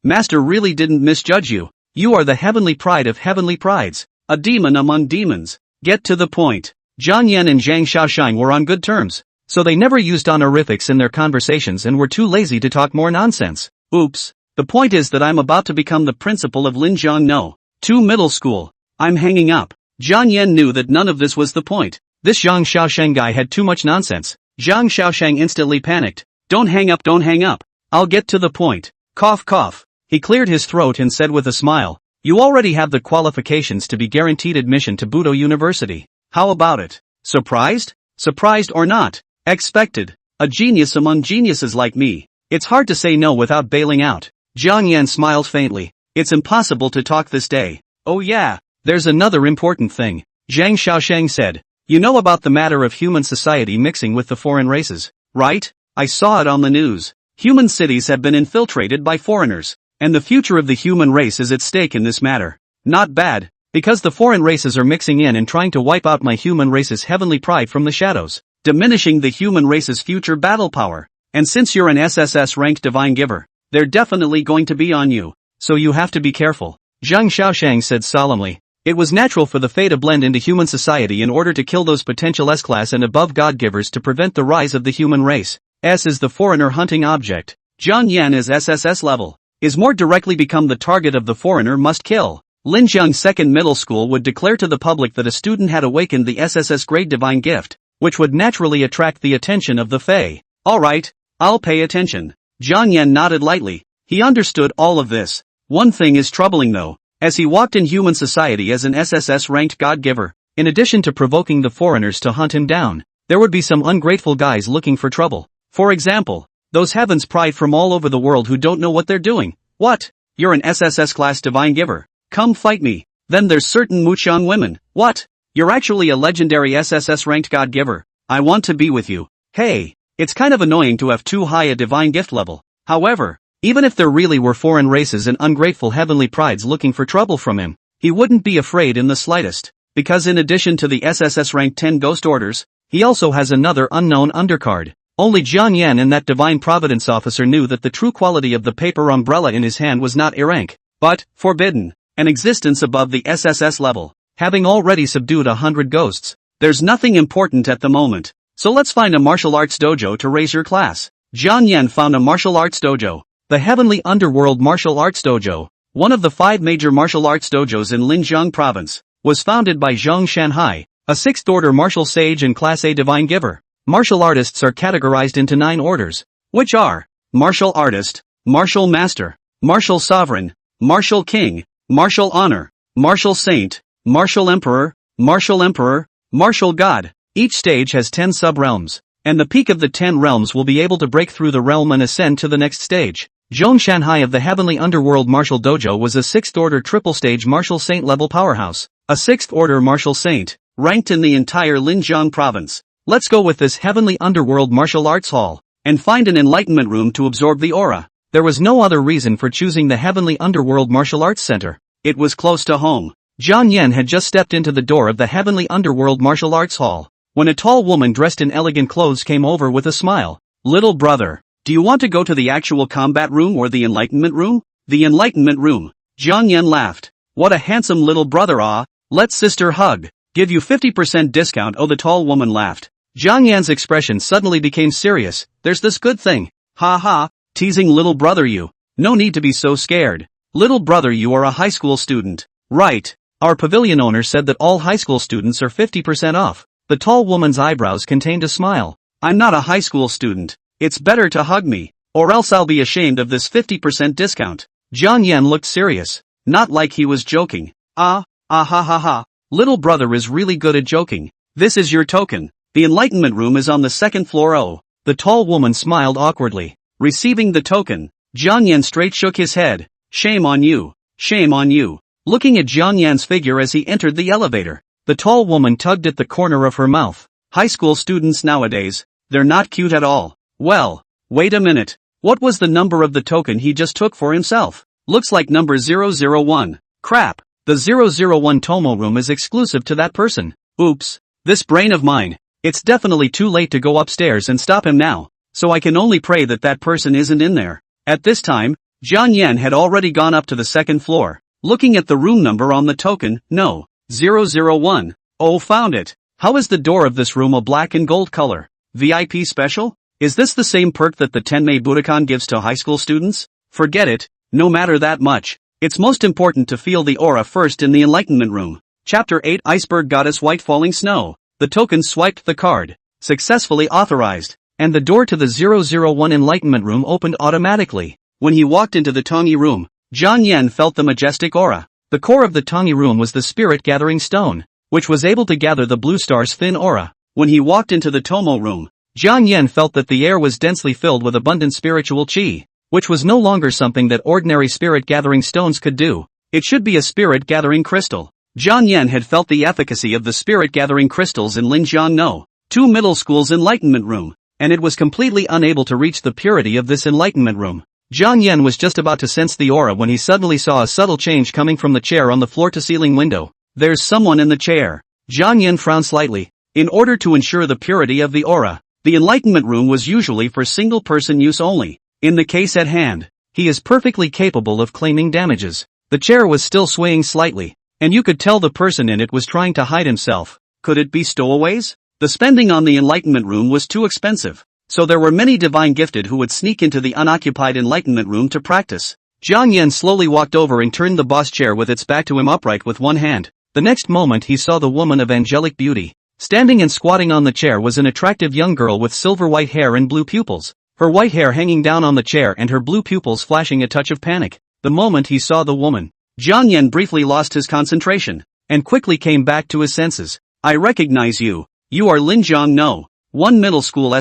Master really didn't misjudge you. You are the heavenly pride of heavenly prides, a demon among demons. Get to the point. Jiang Yan and Zhang Xiaoshang were on good terms, so they never used honorifics in their conversations and were too lazy to talk more nonsense. Oops. The point is that I'm about to become the principal of Linjiang No. 2 Middle School. I'm hanging up. Jiang Yan knew that none of this was the point. This Zhang Xiaoshang guy had too much nonsense. Zhang Xiaoshang instantly panicked. Don't hang up. I'll get to the point. Cough cough. He cleared his throat and said with a smile, you already have the qualifications to be guaranteed admission to Budo University. How about it? Surprised? Surprised or not? Expected. A genius among geniuses like me. It's hard to say no without bailing out. Jiang Yan smiled faintly. It's impossible to talk this day. Oh yeah, there's another important thing. Zhang Xiaoshang said. You know about the matter of human society mixing with the foreign races, right? I saw it on the news. Human cities have been infiltrated by foreigners, and the future of the human race is at stake in this matter. Not bad, because the foreign races are mixing in and trying to wipe out my human race's heavenly pride from the shadows, diminishing the human race's future battle power. And since you're an SSS-ranked divine giver, they're definitely going to be on you, so you have to be careful. Zhang Xiaoshang said solemnly. It was natural for the Fae to blend into human society in order to kill those potential S-class and above God-givers to prevent the rise of the human race. S is the foreigner hunting object. Jiang Yan is SSS level. Is more directly become the target of the foreigner must kill. Linjiang Second Middle School would declare to the public that a student had awakened the SSS grade divine gift, which would naturally attract the attention of the Fae. Alright, I'll pay attention. Jiang Yan nodded lightly. He understood all of this. One thing is troubling though. As he walked in human society as an SSS-ranked God-giver, in addition to provoking the foreigners to hunt him down, there would be some ungrateful guys looking for trouble. For example, those heavens pride from all over the world who don't know what they're doing. What? You're an SSS-class divine giver. Come fight me. Then there's certain Muqiang women. What? You're actually a legendary SSS-ranked God-giver. I want to be with you. Hey. It's kind of annoying to have too high a divine gift level. However, even if there really were foreign races and ungrateful heavenly prides looking for trouble from him, he wouldn't be afraid in the slightest, because in addition to the SSS rank 10 ghost orders, he also has another unknown undercard. Only Jiang Yan and that divine providence officer knew that the true quality of the paper umbrella in his hand was not rank, but forbidden, an existence above the SSS level. Having already subdued 100 ghosts, there's nothing important at the moment. So let's find a martial arts dojo to raise your class. Jiang Yan found a martial arts dojo. The Heavenly Underworld Martial Arts Dojo, one of the 5 major martial arts dojos in Linjiang Province, was founded by Zhang Shanhai, a 6th-order martial sage and Class A divine giver. Martial artists are categorized into 9 orders, which are Martial Artist, Martial Master, Martial Sovereign, Martial King, Martial Honor, Martial Saint, Martial Emperor, Martial God. Each stage has 10 sub-realms, and the peak of the 10 realms will be able to break through the realm and ascend to the next stage. Zhong Shanhai of the Heavenly Underworld Martial Dojo was a 6th-order triple-stage Martial Saint level powerhouse, a 6th-order Martial Saint, ranked in the entire Linjiang province. Let's go with this Heavenly Underworld Martial Arts Hall, and find an Enlightenment room to absorb the aura. There was no other reason for choosing the Heavenly Underworld Martial Arts Center. It was close to home. Jiang Yan had just stepped into the door of the Heavenly Underworld Martial Arts Hall, when a tall woman dressed in elegant clothes came over with a smile. Little brother, do you want to go to the actual combat room or the Enlightenment room? The Enlightenment room. Jiang Yan laughed. What a handsome little brother, ah. Let's sister hug. Give you 50% discount. Oh, the tall woman laughed. Jiang Yan's expression suddenly became serious. There's this good thing. Ha ha, teasing little brother you. No need to be so scared. Little brother, you are a high school student. Right. Our pavilion owner said that all high school students are 50% off. The tall woman's eyebrows contained a smile. I'm not a high school student. It's better to hug me, or else I'll be ashamed of this 50% discount. Jiang Yan looked serious, not like he was joking. Ha ha. Little brother is really good at joking. This is your token. The Enlightenment room is on the 2nd floor. Oh. The tall woman smiled awkwardly. Receiving the token, Jiang Yan straight shook his head. Shame on you. Shame on you. Looking at Jiang Yan's figure as he entered the elevator, the tall woman tugged at the corner of her mouth. High school students nowadays, they're not cute at all. Well, wait a minute. What was the number of the token he just took for himself? Looks like number 001. Crap. The 001 Tomo room is exclusive to that person. Oops. This brain of mine. It's definitely too late to go upstairs and stop him now, so I can only pray that that person isn't in there. At this time, Jiang Yan had already gone up to the 2nd floor. Looking at the room number on the token, no. 001. Oh, found it. How is the door of this room a black and gold color? VIP special? Is this the same perk that the Tenmei Budokan gives to high school students? Forget it, no matter that much. It's most important to feel the aura first in the Enlightenment room. Chapter 8 Iceberg Goddess White Falling Snow. The token swiped the card. Successfully authorized. And the door to the 001 Enlightenment room opened automatically. When he walked into the Tongi room, Jiang Yan felt the majestic aura. The core of the Tongi room was the spirit gathering stone, which was able to gather the blue star's thin aura. When he walked into the Tomo room, Jiang Yan felt that the air was densely filled with abundant spiritual qi, which was no longer something that ordinary spirit gathering stones could do. It should be a spirit gathering crystal. Jiang Yan had felt the efficacy of the spirit gathering crystals in Linjiang No 2 middle school's Enlightenment room, and it was completely unable to reach the purity of this Enlightenment room. Jiang Yan was just about to sense the aura when he suddenly saw a subtle change coming from the chair on the floor-to-ceiling window. There's someone in the chair. Jiang Yan frowned slightly. In order to ensure the purity of the aura, the Enlightenment room was usually for single-person use only. In the case at hand, he is perfectly capable of claiming damages. The chair was still swaying slightly, and you could tell the person in it was trying to hide himself. Could it be stowaways? The spending on the Enlightenment room was too expensive. So there were many divine gifted who would sneak into the unoccupied Enlightenment room to practice. Jiang Yan slowly walked over and turned the boss chair with its back to him upright with one hand. The next moment he saw the woman of angelic beauty. Standing and squatting on the chair was an attractive young girl with silver white hair and blue pupils. Her white hair hanging down on the chair and her blue pupils flashing a touch of panic. The moment he saw the woman, Jiang Yan briefly lost his concentration, and quickly came back to his senses. I recognize you. You are Linjiang No 1 middle school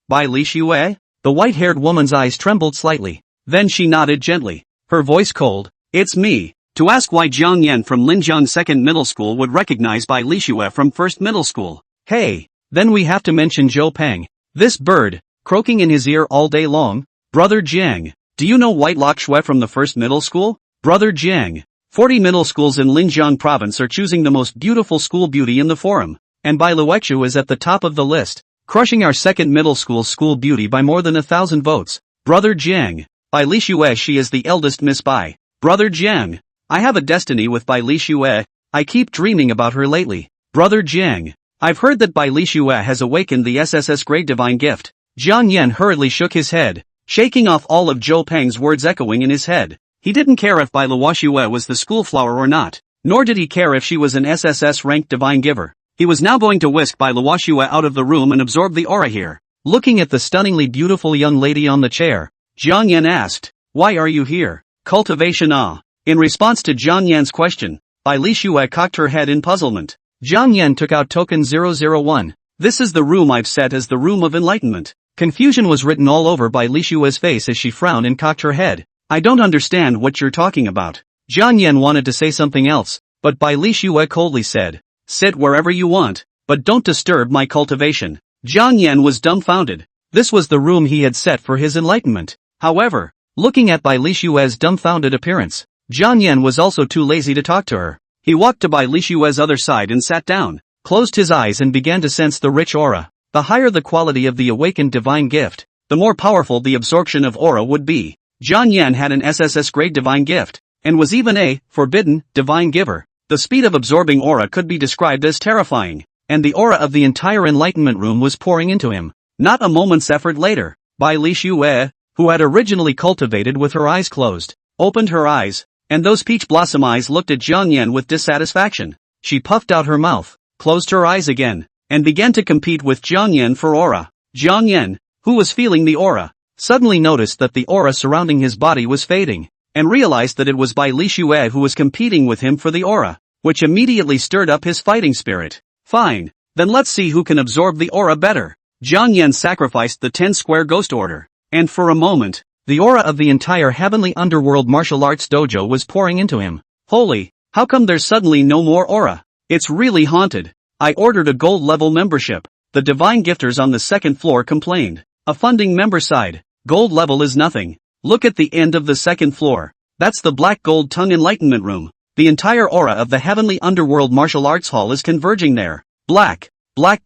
by Li Xue? The white-haired woman's eyes trembled slightly. Then she nodded gently. Her voice cold. It's me. To ask why Jiang Yan from Linjiang 2nd middle school would recognize Bai Li Xue from 1st middle school. Hey, then we have to mention Zhou Peng. This bird, croaking in his ear all day long. Brother Jiang, do you know White Lock Xue from the 1st middle school? Brother Jiang. 40 middle schools in Linjiang province are choosing the most beautiful school beauty in the forum, and Bai Luexu is at the top of the list, crushing our 2nd middle school's school beauty by more than 1,000 votes. Brother Jiang. Bai Li Xue, she is the eldest Miss Bai. Brother Jiang. I have a destiny with Bai Li Xue. I keep dreaming about her lately. Brother Jiang. I've heard that Bai Li Xue has awakened the SSS grade divine gift. Jiang Yan hurriedly shook his head, shaking off all of Zhou Peng's words echoing in his head. He didn't care if Bai Luo Xue was the school flower or not, nor did he care if she was an SSS ranked divine giver. He was now going to whisk Bai Luoxue out of the room and absorb the aura here. Looking at the stunningly beautiful young lady on the chair, Jiang Yan asked, "Why are you here?" Cultivation ah. In response to Jiang Yan's question, Bai Luoxue cocked her head in puzzlement. Jiang Yan took out token 001. "This is the room I've set as the room of enlightenment." Confusion was written all over Bai Luoxue's face as she frowned and cocked her head. "I don't understand what you're talking about." Jiang Yan wanted to say something else, but Bai Luoxue coldly said, "Sit wherever you want, but don't disturb my cultivation." Jiang Yan was dumbfounded. This was the room he had set for his enlightenment. However, looking at Bai Luoxue's dumbfounded appearance, Jiang Yan was also too lazy to talk to her. He walked to Bai Luoxue's other side and sat down, closed his eyes and began to sense the rich aura. The higher the quality of the awakened divine gift, the more powerful the absorption of aura would be. Jiang Yan had an SSS grade divine gift, and was even a forbidden divine giver. The speed of absorbing aura could be described as terrifying, and the aura of the entire enlightenment room was pouring into him. Not a moment's effort later, Bai Luoxue, who had originally cultivated with her eyes closed, opened her eyes, and those peach blossom eyes looked at Jiang Yan with dissatisfaction. She puffed out her mouth, closed her eyes again, and began to compete with Jiang Yan for aura. Jiang Yan, who was feeling the aura, suddenly noticed that the aura surrounding his body was fading, and realized that it was Bai Luoxue who was competing with him for the aura, which immediately stirred up his fighting spirit. "Fine, then let's see who can absorb the aura better." Jiang Yan sacrificed the 10 square ghost order, and for a moment, the aura of the entire heavenly underworld martial arts dojo was pouring into him. "Holy, how come there's suddenly no more aura? It's really haunted. I ordered a gold level membership." The divine gifters on the second floor complained. A funding member sighed. "Gold level is nothing. Look at the end of the second floor. That's the black gold tongue enlightenment room. The entire aura of the heavenly underworld martial arts hall is converging there. Black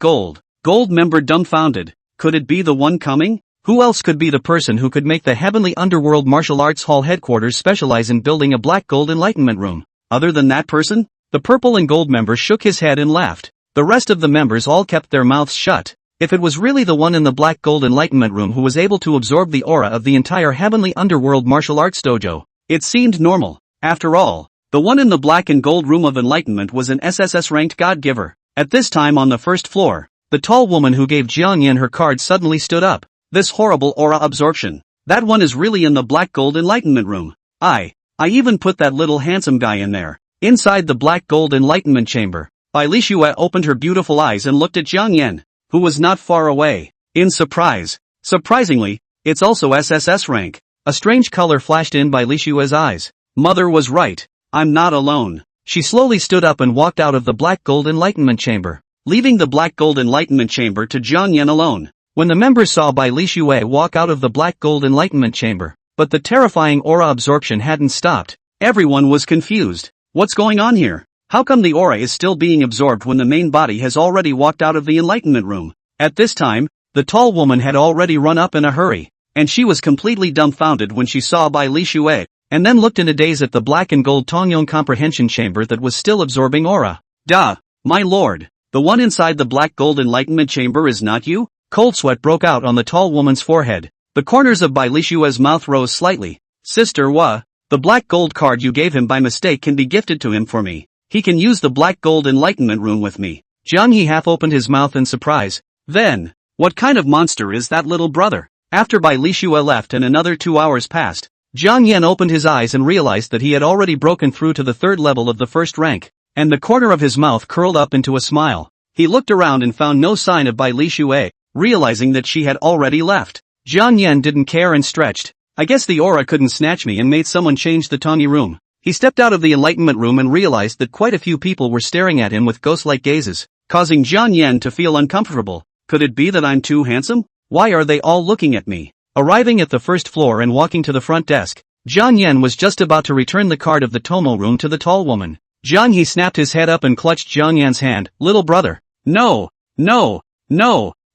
gold." Gold member dumbfounded. Could it be the one coming? Who else could be the person who could make the heavenly underworld martial arts hall headquarters specialize in building a black gold enlightenment room? Other than that person? The purple and gold member shook his head and laughed. The rest of the members all kept their mouths shut. If it was really the one in the black gold enlightenment room who was able to absorb the aura of the entire heavenly underworld martial arts dojo, it seemed normal. After all, the one in the black and gold room of enlightenment was an SSS ranked god giver. At this time on the first floor, the tall woman who gave Jiang Yan her card suddenly stood up. "This horrible aura absorption. That one is really in the black gold enlightenment room. I even put that little handsome guy in there." Inside the black gold enlightenment chamber, Bai Luoxue opened her beautiful eyes and looked at Jiang Yan, who was not far away, in surprise. Surprisingly, it's also SSS rank. A strange color flashed in Bai Luoxue's eyes. Mother was right. I'm not alone. She slowly stood up and walked out of the black gold enlightenment chamber, leaving the black gold enlightenment chamber to Jiang Yan alone. When the members saw Bai Luoxue walk out of the black gold enlightenment chamber, but the terrifying aura absorption hadn't stopped, everyone was confused. What's going on here? How come the aura is still being absorbed when the main body has already walked out of the enlightenment room? At this time, the tall woman had already run up in a hurry, and she was completely dumbfounded when she saw Bai Luoxue, and then looked in a daze at the black and gold Tongyong comprehension chamber that was still absorbing aura. "Duh, my lord, the one inside the black gold enlightenment chamber is not you?" Cold sweat broke out on the tall woman's forehead. The corners of Bai Luoxue's mouth rose slightly. "Sister Wa, the black gold card you gave him by mistake can be gifted to him for me. He can use the black gold enlightenment room with me." Jiang He half opened his mouth in surprise. Then, what kind of monster is that little brother? After Bai Luoxue left and another 2 hours passed, Jiang Yan opened his eyes and realized that he had already broken through to the third level of the first rank, and the corner of his mouth curled up into a smile. He looked around and found no sign of Bai Luoxue, realizing that she had already left. Jiang Yan didn't care and stretched. "I guess the aura couldn't snatch me and made someone change the Tongyi room." He stepped out of the enlightenment room and realized that quite a few people were staring at him with ghost-like gazes, causing Jiang Yan to feel uncomfortable. "Could it be that I'm too handsome? Why are they all looking at me?" Arriving at the first floor and walking to the front desk, Jiang Yan was just about to return the card of the Tomo room to the tall woman. Jiang He snapped his head up and clutched Jiang Yan's hand. "Little brother. No,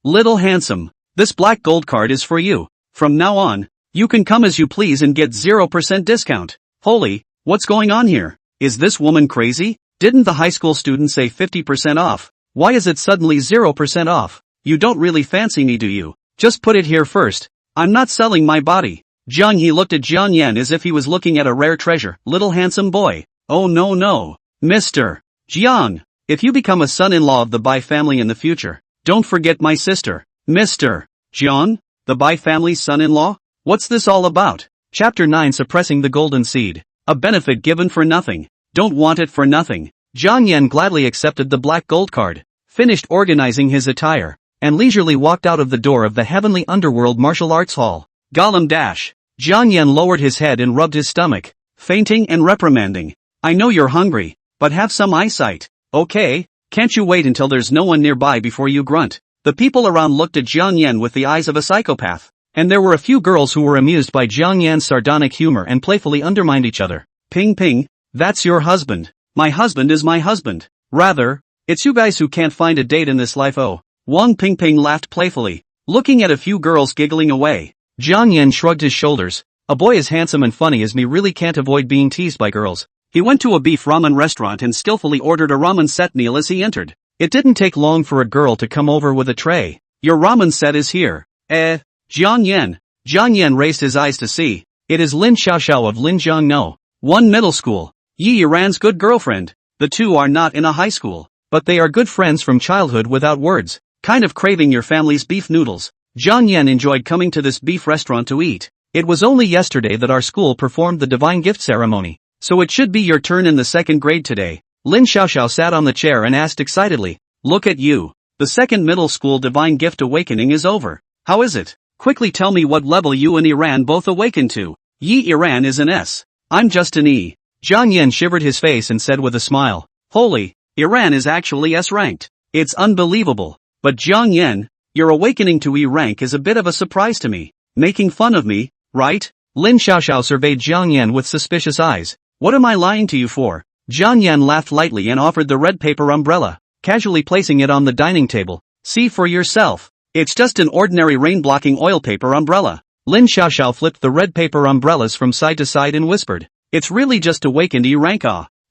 little handsome. This black gold card is for you. From now on, you can come as you please and get 0% discount." Holy, what's going on here? Is this woman crazy? Didn't the high school student say 50% off? Why is it suddenly 0% off? You don't really fancy me, do you? Just put it here first. I'm not selling my body. Jiang He looked at Jiang Yan as if he was looking at a rare treasure. "Little handsome boy. Oh no. Mr. Jiang, If you become a son-in-law of the Bai family in the future, don't forget my sister, Mr. John, the Bai family's son-in-law? What's this all about? Chapter 9 Suppressing the Golden Seed. A benefit given for nothing. Don't want it for nothing. Jiang Yan gladly accepted the black gold card, finished organizing his attire, and leisurely walked out of the door of the heavenly underworld martial arts hall. Gollum dash. Jiang Yan lowered his head and rubbed his stomach, fainting and reprimanding. I know you're hungry, but have some eyesight, okay? Can't you wait until there's no one nearby before you grunt? The people around looked at Jiang Yan with the eyes of a psychopath, and there were a few girls who were amused by Jiang Yan's sardonic humor and playfully undermined each other. Ping ping, that's your husband. My husband is my husband. Rather, it's you guys who can't find a date in this life. Oh. Wang Ping Ping laughed playfully, looking at a few girls giggling away. Jiang Yan shrugged his shoulders. A boy as handsome and funny as me really can't avoid being teased by girls. He went to a beef ramen restaurant and skillfully ordered a ramen set meal as he entered. It didn't take long for a girl to come over with a tray. Your ramen set is here. Jiang Yan. Jiang Yan raised his eyes to see. It is Lin Xiaoxiao of Linjiang No. 1 middle school. Yiran's good girlfriend. The two are not in a high school, but they are good friends from childhood without words. Kind of craving your family's beef noodles. Jiang Yan enjoyed coming to this beef restaurant to eat. It was only yesterday that our school performed the divine gift ceremony, so it should be your turn in the second grade today. Lin Xiaoxiao sat on the chair and asked excitedly. Look at you. The second middle school divine gift awakening is over. How is it? Quickly tell me what level you and Yiran both awakened to. Yiran is an S. I'm just an E. Jiang Yan shivered his face and said with a smile. Holy, Yiran is actually S-ranked. It's unbelievable. But Jiang Yan, your awakening to E rank is a bit of a surprise to me. Making fun of me, right? Lin Xiaoxiao surveyed Jiang Yan with suspicious eyes. What am I lying to you for? Jiang Yan laughed lightly and offered the red paper umbrella, casually placing it on the dining table. See for yourself. It's just an ordinary rain-blocking oil paper umbrella. Lin Xiaoxiao flipped the red paper umbrellas from side to side and whispered. It's really just awakened E rank.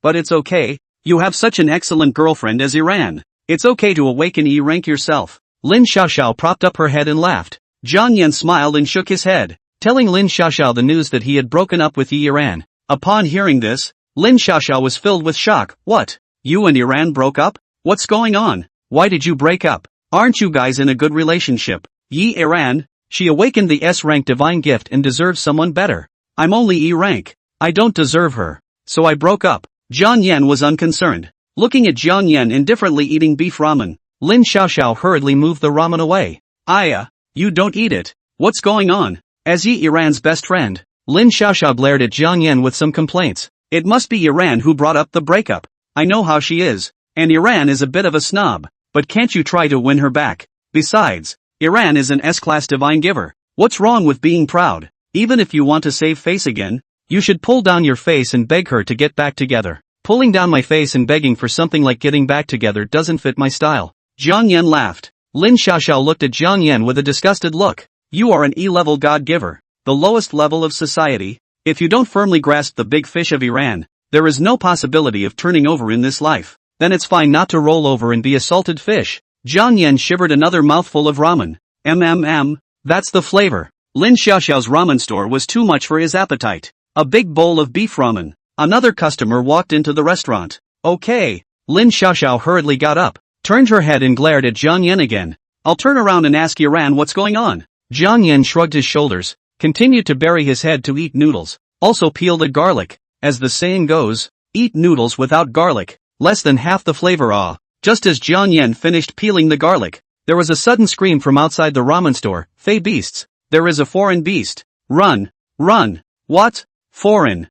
But it's okay. You have such an excellent girlfriend as Yiran. It's okay to awaken E rank yourself. Lin Xiaoxiao propped up her head and laughed. Jiang Yan smiled and shook his head, telling Lin Xiaoxiao the news that he had broken up with Yiran. Upon hearing this, Lin Xiaoxiao was filled with shock. What? You and Yiran broke up? What's going on? Why did you break up? Aren't you guys in a good relationship? Yiran, she awakened the S-rank divine gift and deserves someone better. I'm only E rank. I don't deserve her. So I broke up. Jiang Yan was unconcerned. Looking at Jiang Yan indifferently eating beef ramen, Lin Xiaoxiao hurriedly moved the ramen away. You don't eat it. What's going on? As Yiran's best friend, Lin Xiaoxiao glared at Jiang Yan with some complaints. It must be Yiran who brought up the breakup. I know how she is. And Yiran is a bit of a snob. But can't you try to win her back? Besides, Yiran is an S-class divine giver. What's wrong with being proud? Even if you want to save face again, you should pull down your face and beg her to get back together. Pulling down my face and begging for something like getting back together doesn't fit my style. Jiang Yan laughed. Lin Xiaoxiao looked at Jiang Yan with a disgusted look. You are an E-level god giver, the lowest level of society. If you don't firmly grasp the big fish of Yiran, there is no possibility of turning over in this life. Then it's fine not to roll over and be a salted fish. Jiang Yan shivered another mouthful of ramen. That's the flavor. Lin Xiaoxiao's ramen store was too much for his appetite. A big bowl of beef ramen. Another customer walked into the restaurant. Okay. Lin Xiaoxiao hurriedly got up, turned her head and glared at Jiang Yan again. I'll turn around and ask Yiran what's going on. Jiang Yan shrugged his shoulders, continued to bury his head to eat noodles, also peeled the garlic. As the saying goes, eat noodles without garlic. Less than half the flavor. Just as Jiang Yan finished peeling the garlic, there was a sudden scream from outside the ramen store. Fey beasts. There is a foreign beast. Run. Run. What? Foreign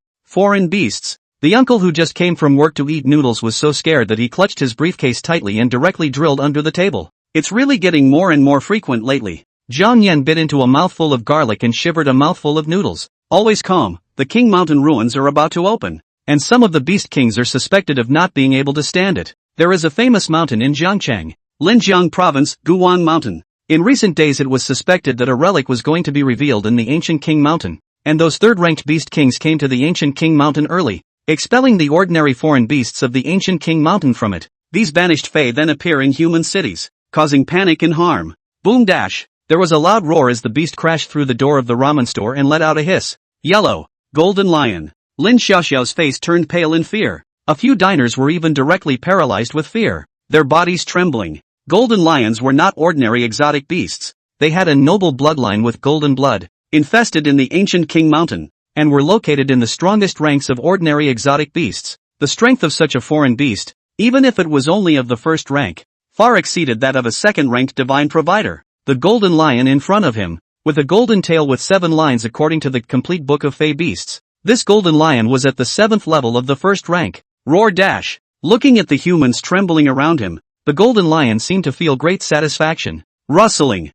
beasts. The uncle who just came from work to eat noodles was so scared that he clutched his briefcase tightly and directly drilled under the table. It's really getting more and more frequent lately. Jiang Yan bit into a mouthful of garlic and shivered a mouthful of noodles. Always calm, the King Mountain ruins are about to open, and some of the Beast Kings are suspected of not being able to stand it. There is a famous mountain in Jiangchang, Linjiang Province, Guwan Mountain. In recent days it was suspected that a relic was going to be revealed in the ancient King Mountain, and those third-ranked Beast Kings came to the ancient King Mountain early, expelling the ordinary foreign beasts of the ancient King Mountain from it. These banished Fae then appear in human cities, causing panic and harm. Boom dash! There was a loud roar as the beast crashed through the door of the ramen store and let out a hiss. Yellow, golden lion. Lin Xiaoxiao's face turned pale in fear. A few diners were even directly paralyzed with fear, their bodies trembling. Golden lions were not ordinary exotic beasts. They had a noble bloodline with golden blood, infested in the ancient King Mountain, and were located in the strongest ranks of ordinary exotic beasts. The strength of such a foreign beast, even if it was only of the first rank, far exceeded that of a second-ranked divine provider. The golden lion in front of him, with a golden tail with 7 lines according to the complete book of Fey Beasts. This golden lion was at the 7th level of the first rank. Roar dash! Looking at the humans trembling around him, the golden lion seemed to feel great satisfaction. Rustling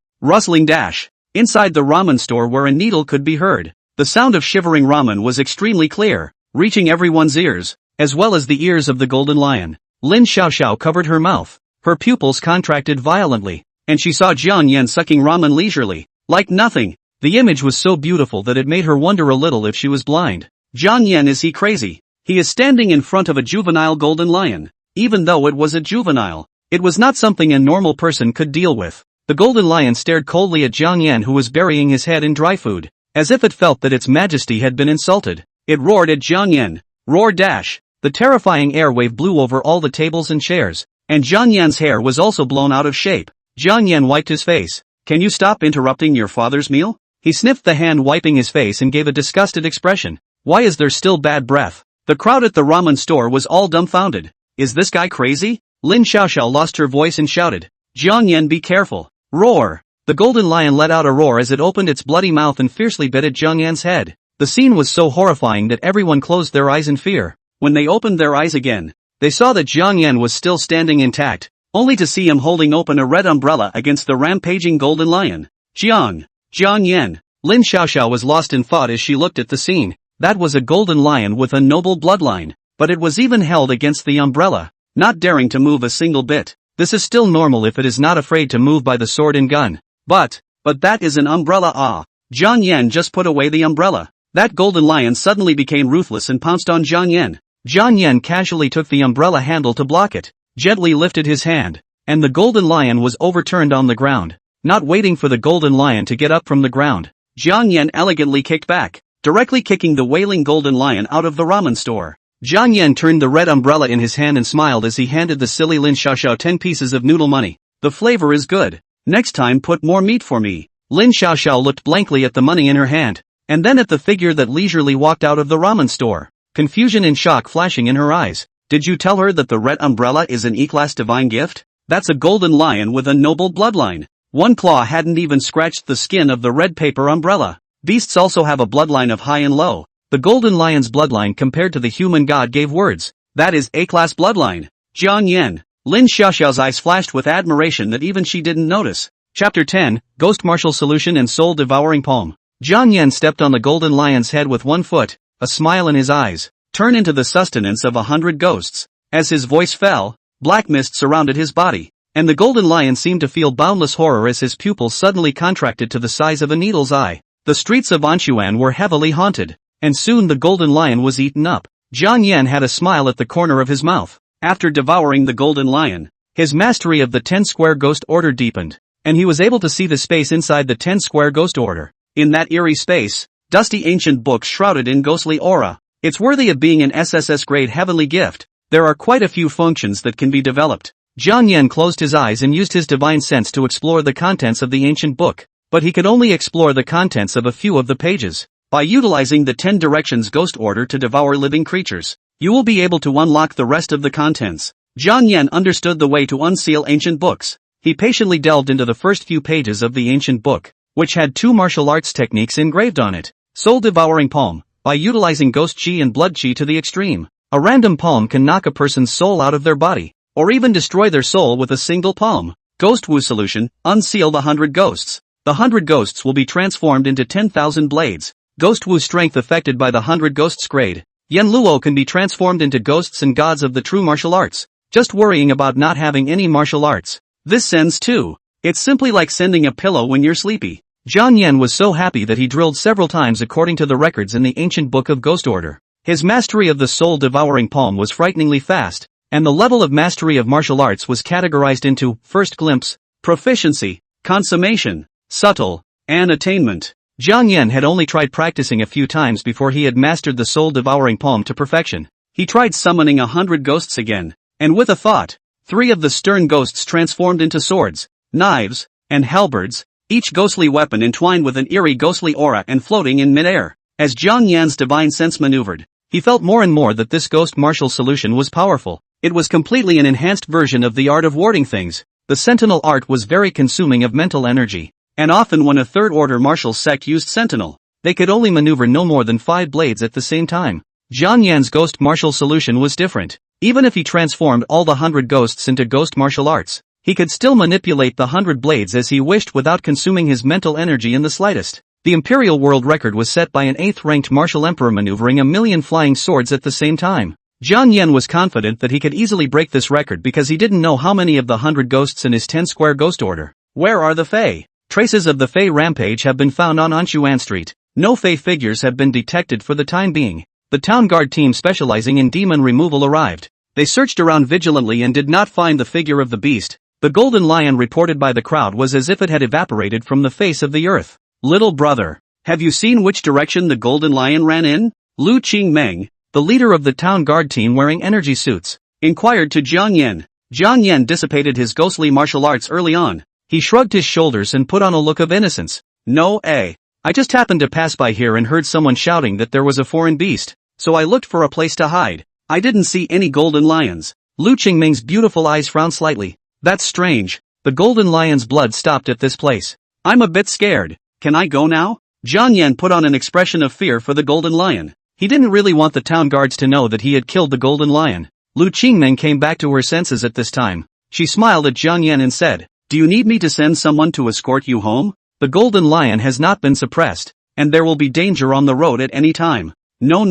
dash! Inside the ramen store where a needle could be heard, the sound of shivering ramen was extremely clear, reaching everyone's ears, as well as the ears of the golden lion. Lin Xiaoxiao covered her mouth, her pupils contracted violently, and she saw Jiang Yan sucking ramen leisurely, like nothing. The image was so beautiful that it made her wonder a little if she was blind. Jiang Yan, is he crazy? He is standing in front of a juvenile golden lion. Even though it was a juvenile, it was not something a normal person could deal with. The golden lion stared coldly at Jiang Yan, who was burying his head in dry food, as if it felt that its majesty had been insulted. It roared at Jiang Yan. Roar dash! The terrifying air wave blew over all the tables and chairs, and Jiang Yan's hair was also blown out of shape. Jiang Yan wiped his face. Can you stop interrupting your father's meal? He sniffed the hand wiping his face and gave a disgusted expression. Why is there still bad breath? The crowd at the ramen store was all dumbfounded. Is this guy crazy? Lin Xiaoxiao lost her voice and shouted. Jiang Yan, be careful. Roar! The golden lion let out a roar as it opened its bloody mouth and fiercely bit at Jiang Yan's head. The scene was so horrifying that everyone closed their eyes in fear. When they opened their eyes again, they saw that Jiang Yan was still standing intact, only to see him holding open a red umbrella against the rampaging golden lion. Jiang Yan! Lin Xiaoxiao was lost in thought as she looked at the scene. That was a golden lion with a noble bloodline, but it was even held against the umbrella, not daring to move a single bit. This is still normal if it is not afraid to move by the sword and gun. But that is an umbrella. Jiang Yan just put away the umbrella. That golden lion suddenly became ruthless and pounced on Jiang Yan. Jiang Yan casually took the umbrella handle to block it, gently lifted his hand, and the golden lion was overturned on the ground. Not waiting for the golden lion to get up from the ground, Jiang Yan elegantly kicked back, directly kicking the wailing golden lion out of the ramen store. Jiang Yan turned the red umbrella in his hand and smiled as he handed the silly Lin Xiaoxiao 10 pieces of noodle money. The flavor is good. Next time put more meat for me. Lin Xiaoxiao looked blankly at the money in her hand, and then at the figure that leisurely walked out of the ramen store, confusion and shock flashing in her eyes. Did you tell her that the red umbrella is an E-class divine gift? That's a golden lion with a noble bloodline. One claw hadn't even scratched the skin of the red paper umbrella. Beasts also have a bloodline of high and low. The golden lion's bloodline compared to the human god gave words. That is A-class bloodline. Jiang Yan. Lin Xiaoxiao's eyes flashed with admiration that even she didn't notice. Chapter 10, Ghost Martial Solution and Soul Devouring Poem. Jiang Yan stepped on the golden lion's head with one foot, a smile in his eyes. Turn into the sustenance of 100 ghosts. As his voice fell, black mist surrounded his body, and the golden lion seemed to feel boundless horror as his pupils suddenly contracted to the size of a needle's eye. The streets of Anshuan were heavily haunted, and soon the golden lion was eaten up. Jiang Yan had a smile at the corner of his mouth. After devouring the golden lion, his mastery of the 10-square ghost order deepened, and he was able to see the space inside the 10-square ghost order. In that eerie space, dusty ancient books shrouded in ghostly aura. It's worthy of being an SSS-grade heavenly gift. There are quite a few functions that can be developed. Jiang Yan closed his eyes and used his divine sense to explore the contents of the ancient book, but he could only explore the contents of a few of the pages. By utilizing the 10 directions ghost order to devour living creatures, you will be able to unlock the rest of the contents. Jiang Yan understood the way to unseal ancient books. He patiently delved into the first few pages of the ancient book, which had 2 martial arts techniques engraved on it. Soul Devouring Palm. By utilizing ghost chi and blood chi to the extreme, a random palm can knock a person's soul out of their body, or even destroy their soul with a single palm. Ghost Wu Solution. Unseal the 100 ghosts. The 100 ghosts will be transformed into 10,000 blades. Ghost Wu Strength affected by the 100 ghosts grade. Yan Luo can be transformed into ghosts and gods of the true martial arts. Just worrying about not having any martial arts. This sends too. It's simply like sending a pillow when you're sleepy. Jiang Yan was so happy that he drilled several times according to the records in the ancient book of Ghost Order. His mastery of the soul-devouring palm was frighteningly fast, and the level of mastery of martial arts was categorized into first glimpse, proficiency, consummation, subtle, and attainment. Jiang Yan had only tried practicing a few times before he had mastered the soul-devouring palm to perfection. He tried summoning 100 ghosts again, and with a thought, 3 of the stern ghosts transformed into swords, knives, and halberds, each ghostly weapon entwined with an eerie ghostly aura and floating in midair. As Jiang Yan's divine sense maneuvered, he felt more and more that this ghost martial solution was powerful. It was completely an enhanced version of the art of warding things. The sentinel art was very consuming of mental energy, and often when a third-order martial sect used sentinel, they could only maneuver no more than 5 blades at the same time. Jiang Yan's ghost martial solution was different. Even if he transformed all the 100 ghosts into ghost martial arts, he could still manipulate the 100 blades as he wished without consuming his mental energy in the slightest. The imperial world record was set by an 8th-ranked martial emperor maneuvering 1,000,000 flying swords at the same time. Jiang Yan was confident that he could easily break this record because he didn't know how many of the 100 ghosts in his 10-square ghost order. Where are the Fae? Traces of the Fae rampage have been found on Anshuan Street. No Fae figures have been detected for the time being. The town guard team specializing in demon removal arrived. They searched around vigilantly and did not find the figure of the beast. The golden lion reported by the crowd was as if it had evaporated from the face of the earth. Little brother, have you seen which direction the golden lion ran in? Lu Qingmeng, the leader of the town guard team wearing energy suits, inquired to Jiang Yan. Jiang Yan dissipated his ghostly martial arts early on. He shrugged his shoulders and put on a look of innocence. No, I just happened to pass by here and heard someone shouting that there was a foreign beast, so I looked for a place to hide. I didn't see any golden lions. Lu Qingmeng's beautiful eyes frowned slightly. That's strange. The golden lion's blood stopped at this place. I'm a bit scared. Can I go now? Jiang Yan put on an expression of fear for the golden lion. He didn't really want the town guards to know that he had killed the golden lion. Lu Qingmeng came back to her senses at this time. She smiled at Jiang Yan and said, "Do you need me to send someone to escort you home? The golden lion has not been suppressed, and there will be danger on the road at any time." No.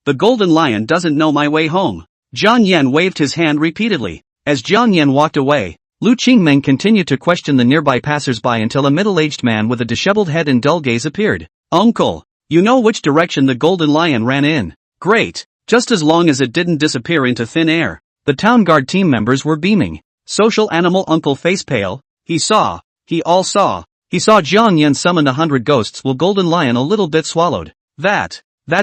The golden lion doesn't know my way home. Jiang Yan waved his hand repeatedly. As Jiang Yan walked away, Lu Qingmeng continued to question the nearby passers-by until a middle-aged man with a disheveled head and dull gaze appeared. "Uncle, you know which direction the golden lion ran in? Great, just as long as it didn't disappear into thin air." The town guard team members were beaming. Social animal uncle face pale. He saw Jiang Yan summon 100 ghosts while golden lion a little bit swallowed. That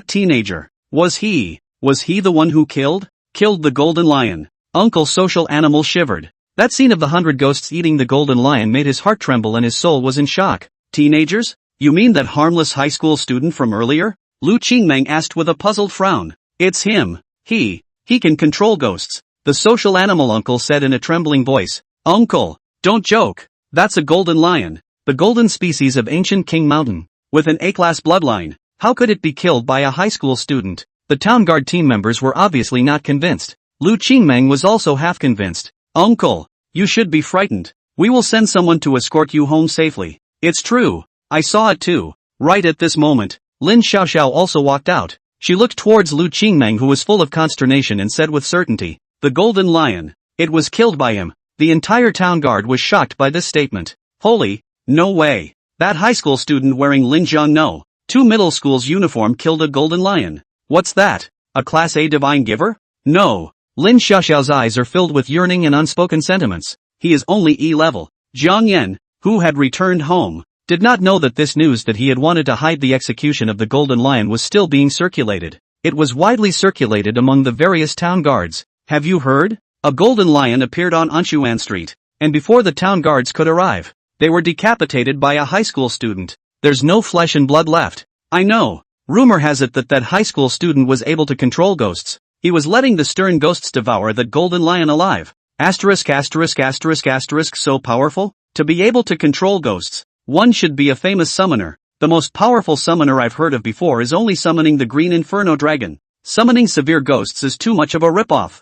teenager, was he the one who killed the golden lion? Uncle social animal shivered. That scene of the 100 ghosts eating the golden lion made his heart tremble and his soul was in shock. Teenagers? You mean that harmless high school student from earlier? Lu Qingmeng asked with a puzzled frown. It's him. He can control ghosts, the social animal uncle said in a trembling voice. Uncle, don't joke. That's a golden lion, the golden species of ancient King Mountain, with an A-class bloodline. How could it be killed by a high school student? The town guard team members were obviously not convinced. Lu Qingmeng was also half convinced. Uncle, you should be frightened. We will send someone to escort you home safely. It's true. I saw it too. Right at this moment, Lin Xiaoxiao also walked out. She looked towards Lu Qingmeng who was full of consternation and said with certainty, "The golden lion. It was killed by him." The entire town guard was shocked by this statement. Holy, no way. That high school student wearing Lin Jiang 2 middle school's uniform killed a golden lion. What's that? A Class A divine giver? No. Lin Xiaoxiao's eyes are filled with yearning and unspoken sentiments. He is only E-level. Jiang Yan, who had returned home, did not know that this news that he had wanted to hide the execution of the golden lion was still being circulated. It was widely circulated among the various town guards. Have you heard? A golden lion appeared on Anshuan Street, and before the town guards could arrive, they were decapitated by a high school student. There's no flesh and blood left. I know. Rumor has it that high school student was able to control ghosts. He was letting the stern ghosts devour that golden lion alive. So powerful? To be able to control ghosts, one should be a famous summoner. The most powerful summoner I've heard of before is only summoning the Green Inferno Dragon. Summoning severe ghosts is too much of a ripoff.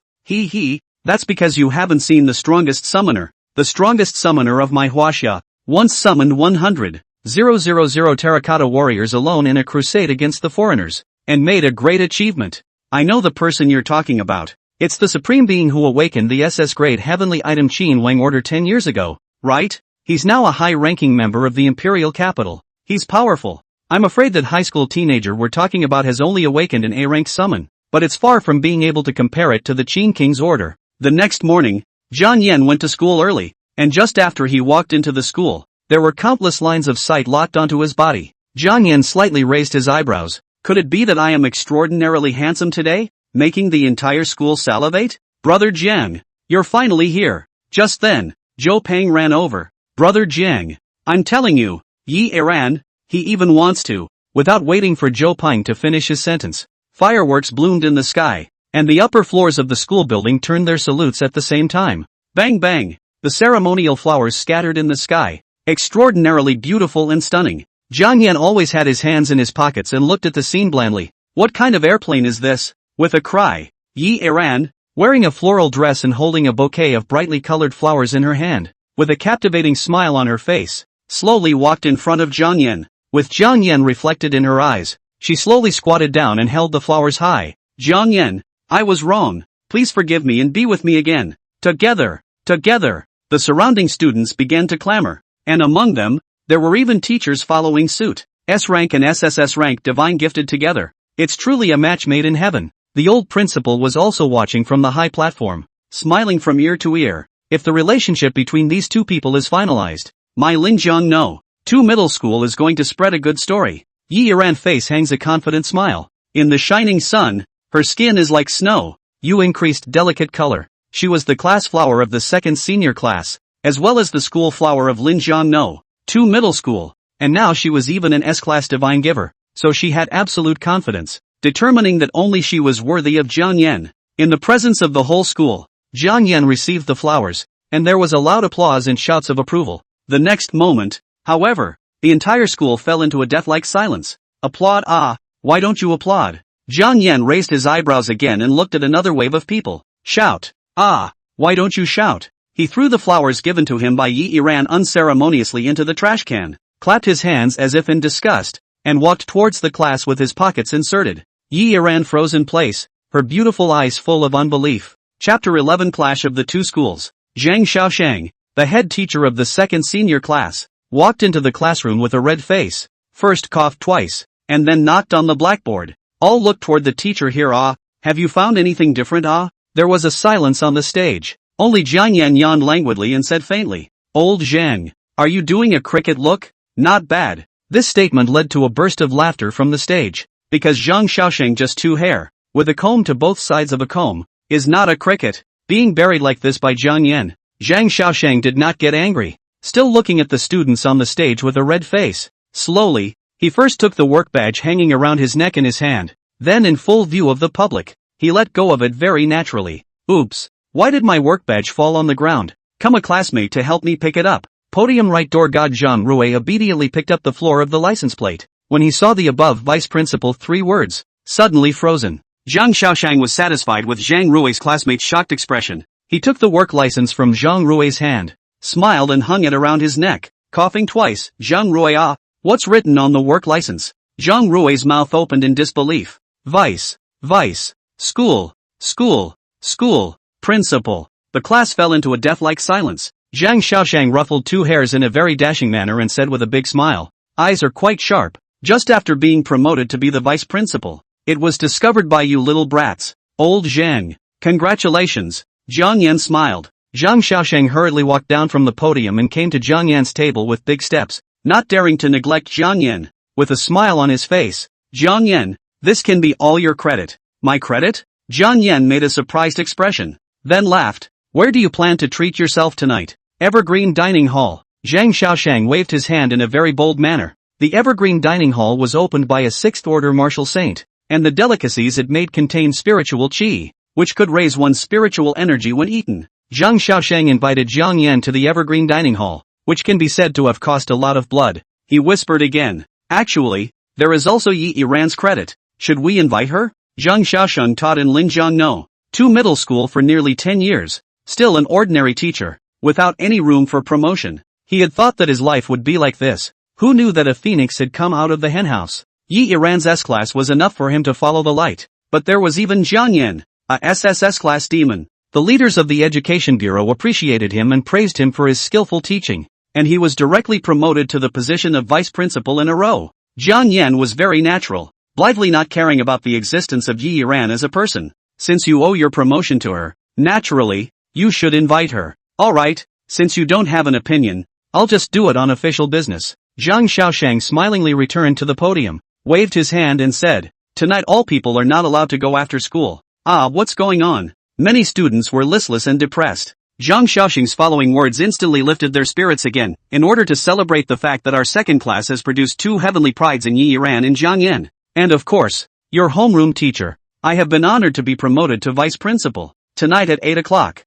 That's because you haven't seen the strongest summoner. The strongest summoner of manhwa once summoned 100,000 terracotta warriors alone in a crusade against the foreigners, and made a great achievement. I know the person you're talking about. It's the supreme being who awakened the SS grade heavenly item Qin Wang order 10 years ago, right? He's now a high-ranking member of the imperial capital. He's powerful. I'm afraid that high school teenager we're talking about has only awakened an A-rank summon, but it's far from being able to compare it to the Qin King's order. The next morning, Jiang Yan went to school early, and just after he walked into the school, there were countless lines of sight locked onto his body. Jiang Yan slightly raised his eyebrows. Could it be that I am extraordinarily handsome today? making the entire school salivate? Brother Jiang, you're finally here. Just then, Zhou Peng ran over. Brother Jiang, I'm telling you, Yiran, he even wants to. Without waiting for Zhou Peng to finish his sentence, fireworks bloomed in the sky, and the upper floors of the school building turned their salutes at the same time. Bang bang, the ceremonial flowers scattered in the sky, extraordinarily beautiful and stunning. Jiang Yan always had his hands in his pockets and looked at the scene blandly. What kind of airplane is this? With a cry, Yiran, wearing a floral dress and holding a bouquet of brightly colored flowers in her hand, with a captivating smile on her face, slowly walked in front of Jiang Yan. With Jiang Yan reflected in her eyes, she slowly squatted down and held the flowers high. Jiang Yan, I was wrong. Please forgive me and be with me again. Together, together. The surrounding students began to clamor, and among them, there were even teachers following suit. S-rank and SSS rank divine gifted together. It's truly a match made in heaven. The old principal was also watching from the high platform, smiling from ear to ear. If the relationship between these two people is finalized, my Linjiang no. 2 middle school is going to spread a good story. Yiran's face hangs a confident smile. In the shining sun, her skin is like snow. You increased delicate color. She was the class flower of the second senior class, as well as the school flower of Linjiang no. 2 middle school, and now she was even an S-class divine giver, so she had absolute confidence, determining that only she was worthy of Jiang Yan. In the presence of the whole school, Jiang Yan received the flowers, and there was a loud applause and shouts of approval. The next moment, however, the entire school fell into a death-like silence. Applaud? Ah, why don't you applaud? Jiang Yan raised his eyebrows again and looked at another wave of people. Shout. Ah, why don't you shout? He threw the flowers given to him by Yiran unceremoniously into the trash can, clapped his hands as if in disgust, and walked towards the class with his pockets inserted. Yiran froze in place, her beautiful eyes full of unbelief. Chapter 11 Clash of the Two Schools. Zhang Xiaoshang, the head teacher of the second senior class, walked into the classroom with a red face, first coughed twice, and then knocked on the blackboard. All looked toward the teacher here. Ah, have you found anything different? Ah? There was a silence on the stage. Only Jiang Yan yawned languidly and said faintly, Old Zhang, are you doing a cricket look? Not bad. This statement led to a burst of laughter from the stage, because Zhang Xiaoshang just 2 hair, with a comb to both sides of a comb, is not a cricket. Being buried like this by Jiang Yan, Zhang Xiaoshang did not get angry, still looking at the students on the stage with a red face. Slowly, he first took the work badge hanging around his neck in his hand, then in full view of the public, he let go of it very naturally. Oops. Why did my work badge fall on the ground? Come a classmate to help me pick it up. Podium right door God Zhang Rui obediently picked up the floor of the license plate. When he saw the above vice principal 3 words, suddenly frozen. Zhang Xiaoshang was satisfied with Zhang Rui's classmate's shocked expression. He took the work license from Zhang Rui's hand, smiled and hung it around his neck, coughing twice. Zhang Rui, ah, what's written on the work license? Zhang Rui's mouth opened in disbelief. Vice, school, principal. The class fell into a death-like silence. Zhang Xiaoshang ruffled 2 hairs in a very dashing manner and said with a big smile, eyes are quite sharp. Just after being promoted to be the vice principal, it was discovered by you little brats. Old Zhang, congratulations. Jiang Yan smiled. Zhang Xiaoshang hurriedly walked down from the podium and came to Jiang Yan's table with big steps, not daring to neglect Jiang Yan. With a smile on his face, Jiang Yan, this can be all your credit. My credit? Jiang Yan made a surprised expression, then laughed. Where do you plan to treat yourself tonight? Evergreen Dining Hall. Zhang Xiaoshang waved his hand in a very bold manner. The Evergreen Dining Hall was opened by a 6th order martial saint, and the delicacies it made contained spiritual qi, which could raise one's spiritual energy when eaten. Zhang Xiaoshang invited Jiang Yan to the Evergreen Dining Hall, which can be said to have cost a lot of blood. He whispered again. Actually, there is also Yiran's credit. Should we invite her? Zhang Xiaoshang taught in Linjiang no. 2 middle school for nearly 10 years, still an ordinary teacher, without any room for promotion. He had thought that his life would be like this. Who knew that a phoenix had come out of the henhouse? Yiran's S-class was enough for him to follow the light, but there was even Jiang Yan, a SSS-class demon. The leaders of the Education Bureau appreciated him and praised him for his skillful teaching, and he was directly promoted to the position of vice principal in a row. Jiang Yan was very natural, blithely not caring about the existence of Yiran as a person. Since you owe your promotion to her, naturally, you should invite her. Alright, since you don't have an opinion, I'll just do it on official business. Zhang Xiaoshang smilingly returned to the podium, waved his hand and said, tonight all people are not allowed to go after school. What's going on? Many students were listless and depressed. Zhang Xiaoxing's following words instantly lifted their spirits again, in order to celebrate the fact that our second class has produced two heavenly prides in Yiran and Jiang Yan. And of course, your homeroom teacher. I have been honored to be promoted to vice principal. Tonight at 8 o'clock,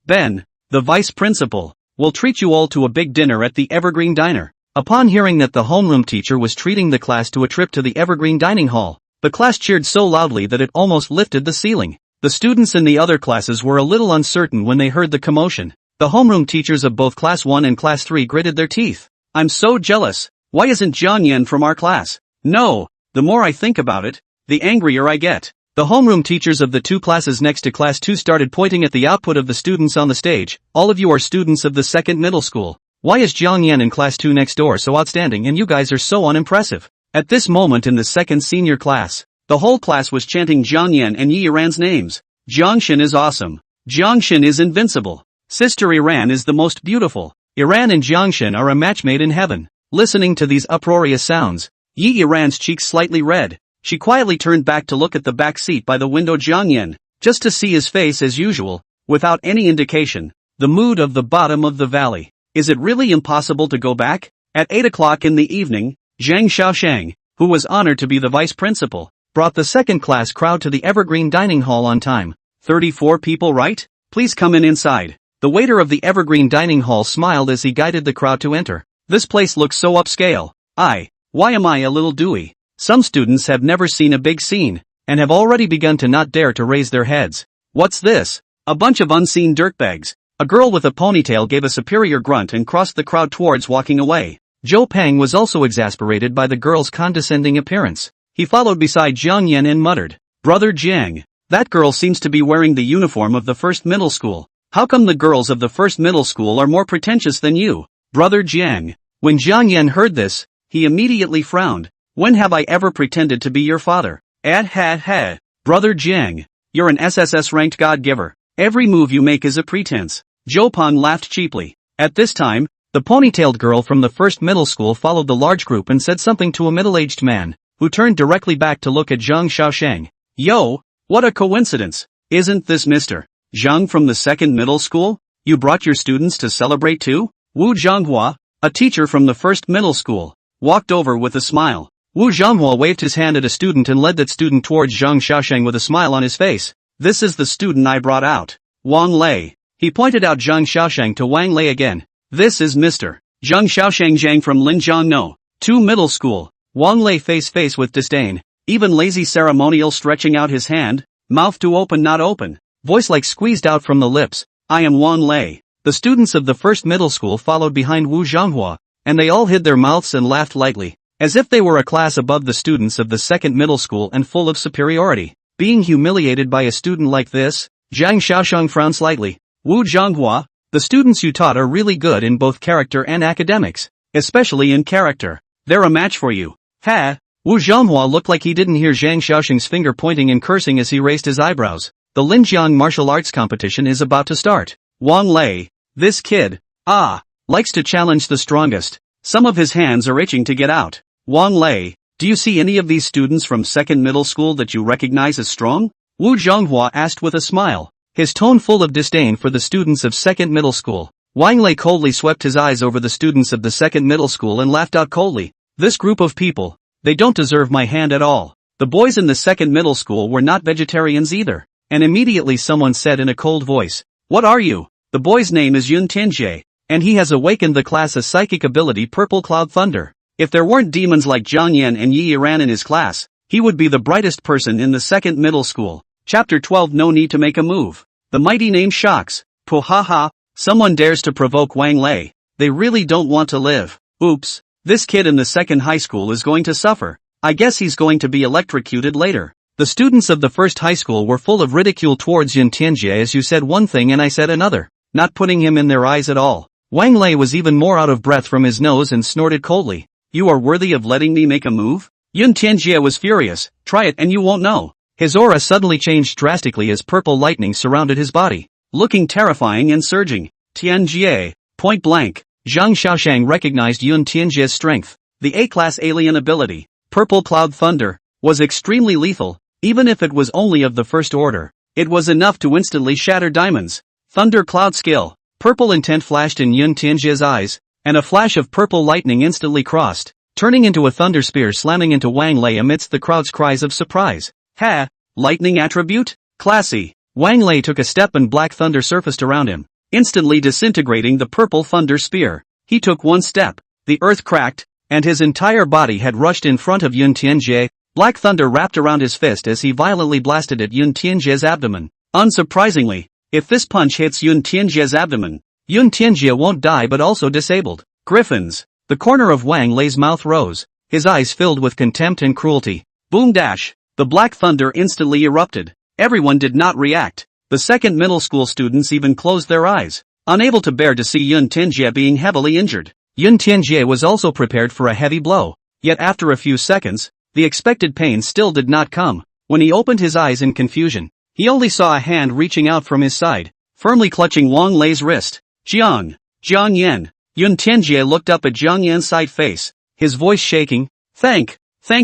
Ben, the vice principal, will treat you all to a big dinner at the Evergreen Diner. Upon hearing that the homeroom teacher was treating the class to a trip to the Evergreen Dining Hall, the class cheered so loudly that it almost lifted the ceiling. The students in the other classes were a little uncertain when they heard the commotion. The homeroom teachers of both Class 1 and Class 3 gritted their teeth. I'm so jealous. Why isn't Jiang Yan from our class? No, the more I think about it, the angrier I get. The homeroom teachers of the two classes next to Class 2 started pointing at the output of the students on the stage. All of you are students of the second middle school. Why is Jiang Yan in Class 2 next door so outstanding and you guys are so unimpressive? At this moment in the second senior class, the whole class was chanting Jiang Yan and Yiran's names. Jiangshan is awesome. Jiangshan is invincible. Sister Yiran is the most beautiful. Yiran and Jiangshan are a match made in heaven. Listening to these uproarious sounds, Yiran's cheeks slightly red. She quietly turned back to look at the back seat by the window Jiang Yan, just to see his face as usual, without any indication. The mood of the bottom of the valley. Is it really impossible to go back? At 8 o'clock in the evening, Zhang Xiaoshang, who was honored to be the vice principal, brought the second class crowd to the Evergreen Dining Hall on time. 34 people, right? Please come in inside. The waiter of the Evergreen Dining Hall smiled as he guided the crowd to enter. This place looks so upscale. Why am I a little dewy? Some students have never seen a big scene, and have already begun to not dare to raise their heads. What's this? A bunch of unseen dirtbags. A girl with a ponytail gave a superior grunt and crossed the crowd towards walking away. Zhou Peng was also exasperated by the girl's condescending appearance. He followed beside Jiang Yan and muttered, Brother Jiang, that girl seems to be wearing the uniform of the first middle school. How come the girls of the first middle school are more pretentious than you, Brother Jiang? When Jiang Yan heard this, he immediately frowned. When have I ever pretended to be your father? Brother Jiang, you're an SSS-ranked God-giver. Every move you make is a pretense. Zhou Peng laughed cheaply. At this time, the ponytailed girl from the first middle school followed the large group and said something to a middle-aged man, who turned directly back to look at Zhang Xiaoshang. Yo, what a coincidence. Isn't this Mr. Zhang from the second middle school? You brought your students to celebrate too? Wu Zhanghua, a teacher from the first middle school, walked over with a smile. Wu Zhanghua waved his hand at a student and led that student towards Zhang Xiaoshang with a smile on his face. This is the student I brought out. Wang Lei. He pointed out Zhang Xiaoshang to Wang Lei again. This is Mr. Zhang Xiaoshang Zhang from Linjiang No. 2 middle school. Wang Lei face with disdain, even lazy ceremonial stretching out his hand, mouth to open not open, voice like squeezed out from the lips. I am Wang Lei. The students of the first middle school followed behind Wu Zhanghua, and they all hid their mouths and laughed lightly, as if they were a class above the students of the second middle school and full of superiority. Being humiliated by a student like this, Zhang Xiaoshang frowned slightly. Wu Zhanghua, the students you taught are really good in both character and academics, especially in character. They're a match for you. Wu Zhanghua looked like he didn't hear Zhang Xiaoshang's finger pointing and cursing as he raised his eyebrows. The Linjiang martial arts competition is about to start. Wang Lei, this kid, likes to challenge the strongest. Some of his hands are itching to get out. Wang Lei, do you see any of these students from second middle school that you recognize as strong? Wu Zhanghua asked with a smile, his tone full of disdain for the students of second middle school. Wang Lei coldly swept his eyes over the students of the second middle school and laughed out coldly. This group of people, they don't deserve my hand at all. The boys in the second middle school were not vegetarians either. And immediately someone said in a cold voice, what are you? The boy's name is Yun Tianjie, and he has awakened the class of psychic ability Purple Cloud Thunder. If there weren't demons like Jiang Yan and Yiran in his class, he would be the brightest person in the second middle school. Chapter 12. No need to make a move. The mighty name shocks. Puhaha, someone dares to provoke Wang Lei. They really don't want to live. Oops. This kid in the second high school is going to suffer. I guess he's going to be electrocuted later. The students of the first high school were full of ridicule towards Yun Tianjie as you said one thing and I said another, not putting him in their eyes at all. Wang Lei was even more out of breath from his nose and snorted coldly. You are worthy of letting me make a move? Yun Tianjie was furious. Try it and you won't know. His aura suddenly changed drastically as purple lightning surrounded his body, looking terrifying and surging. Tianjie, point blank. Zhang Xiaoshang recognized Yun Tianjie's strength. The A-class alien ability, Purple Cloud Thunder, was extremely lethal, Even if it was only of the first order, it was enough to instantly shatter diamonds. Thunder cloud skill. Purple intent flashed in Yun Tianjie's eyes, and a flash of purple lightning instantly crossed, turning into a thunder spear slamming into Wang Lei amidst the crowd's cries of surprise. Ha! Lightning attribute? Classy. Wang Lei took a step and black thunder surfaced around him, instantly disintegrating the purple thunder spear. He took one step, the earth cracked, and his entire body had rushed in front of Yun Tianjie. Black thunder wrapped around his fist as he violently blasted at Yun Tianjie's abdomen. Unsurprisingly, if this punch hits Yun Tianjie's abdomen, Yun Tianjie won't die but also disabled. Griffins. The corner of Wang Lei's mouth rose, his eyes filled with contempt and cruelty. Boom dash. The black thunder instantly erupted. Everyone did not react. The second middle school students even closed their eyes, unable to bear to see Yun Tianjie being heavily injured. Yun Tianjie was also prepared for a heavy blow, yet after a few seconds, the expected pain still did not come. When he opened his eyes in confusion, he only saw a hand reaching out from his side, firmly clutching Wang Lei's wrist. Jiang Yan. Yun Tianjie looked up at Jiang Yan's side face, his voice shaking. Thank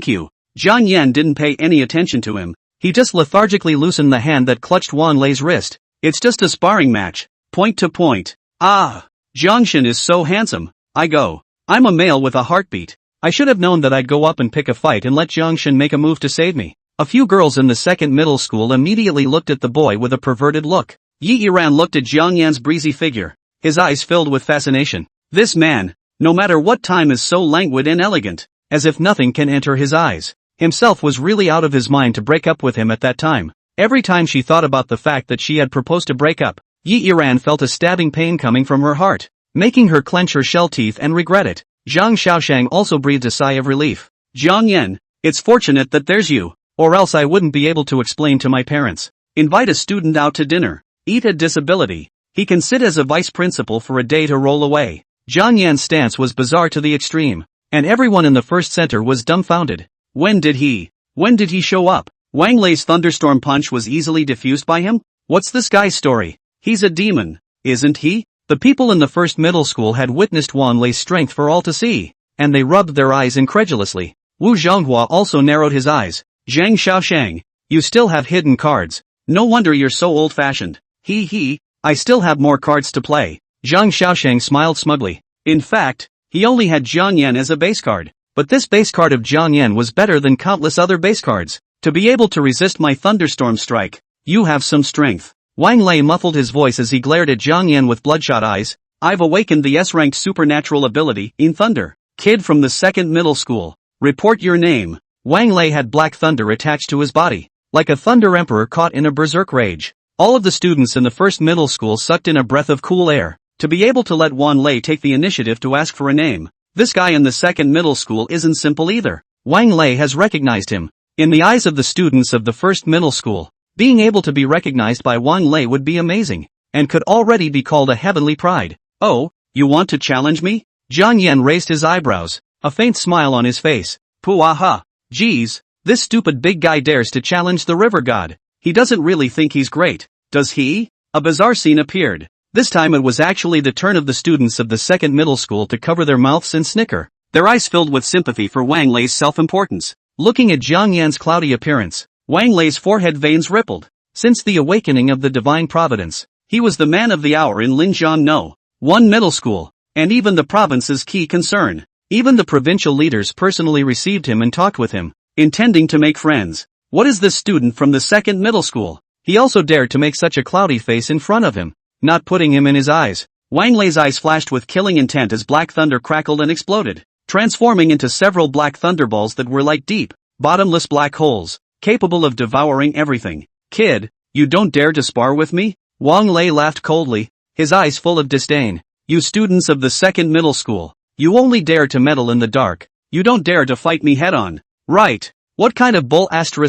you. Jiang Yan didn't pay any attention to him. He just lethargically loosened the hand that clutched Wang Lei's wrist. It's just a sparring match. Point to point. Ah! Jiangshan is so handsome. I'm a male with a heartbeat. I should have known that I'd go up and pick a fight and let Jiangshan make a move to save me. A few girls in the second middle school immediately looked at the boy with a perverted look. Yiran looked at Jiang Yan's breezy figure, his eyes filled with fascination. This man, no matter what time, is so languid and elegant, as if nothing can enter his eyes. Himself was really out of his mind to break up with him at that time. Every time she thought about the fact that she had proposed to break up, Yiran felt a stabbing pain coming from her heart, making her clench her shell teeth and regret it. Zhang Xiaoshang also breathed a sigh of relief. Jiang Yan, it's fortunate that there's you, or else I wouldn't be able to explain to my parents. Invite a student out to dinner. Eat a disability. He can sit as a vice principal for a day to roll away. Jiang Yan's stance was bizarre to the extreme, and everyone in the first center was dumbfounded. When did he show up? Wang Lei's thunderstorm punch was easily diffused by him? What's this guy's story? He's a demon, isn't he? The people in the first middle school had witnessed Wang Lei's strength for all to see, and they rubbed their eyes incredulously. Wu Zhonghua also narrowed his eyes. Zhang Xiaoshang, you still have hidden cards. No wonder you're so old-fashioned. I still have more cards to play. Zhang Xiaoshang smiled smugly. In fact, he only had Jiang Yan as a base card. But this base card of Jiang Yan was better than countless other base cards. To be able to resist my thunderstorm strike, you have some strength. Wang Lei muffled his voice as he glared at Jiang Yan with bloodshot eyes. I've awakened the S-ranked supernatural ability in thunder. Kid from the second middle school, report your name. Wang Lei had black thunder attached to his body, like a thunder emperor caught in a berserk rage. All of the students in the first middle school sucked in a breath of cool air, to be able to let Wang Lei take the initiative to ask for a name. This guy in the second middle school isn't simple either. Wang Lei has recognized him. In the eyes of the students of the first middle school, being able to be recognized by Wang Lei would be amazing, and could already be called a heavenly pride. Oh, you want to challenge me? Jiang Yan raised his eyebrows, a faint smile on his face. Pooh-ah-ha. Geez, this stupid big guy dares to challenge the river god. He doesn't really think he's great, does he? A bizarre scene appeared. This time it was actually the turn of the students of the second middle school to cover their mouths and snicker, their eyes filled with sympathy for Wang Lei's self-importance. Looking at Jiang Yan's cloudy appearance, Wang Lei's forehead veins rippled. Since the awakening of the divine providence, he was the man of the hour in Linjiang No. 1 middle school, and even the province's key concern. Even the provincial leaders personally received him and talked with him, intending to make friends. What is this student from the second middle school? He also dared to make such a cloudy face in front of him, not putting him in his eyes. Wang Lei's eyes flashed with killing intent as black thunder crackled and exploded, transforming into several black thunderballs that were like deep, bottomless black holes, capable of devouring everything. Kid, you don't dare to spar with me? Wang Lei laughed coldly, his eyes full of disdain. You students of the second middle school, you only dare to meddle in the dark. You don't dare to fight me head-on. Right. What kind of bull Junction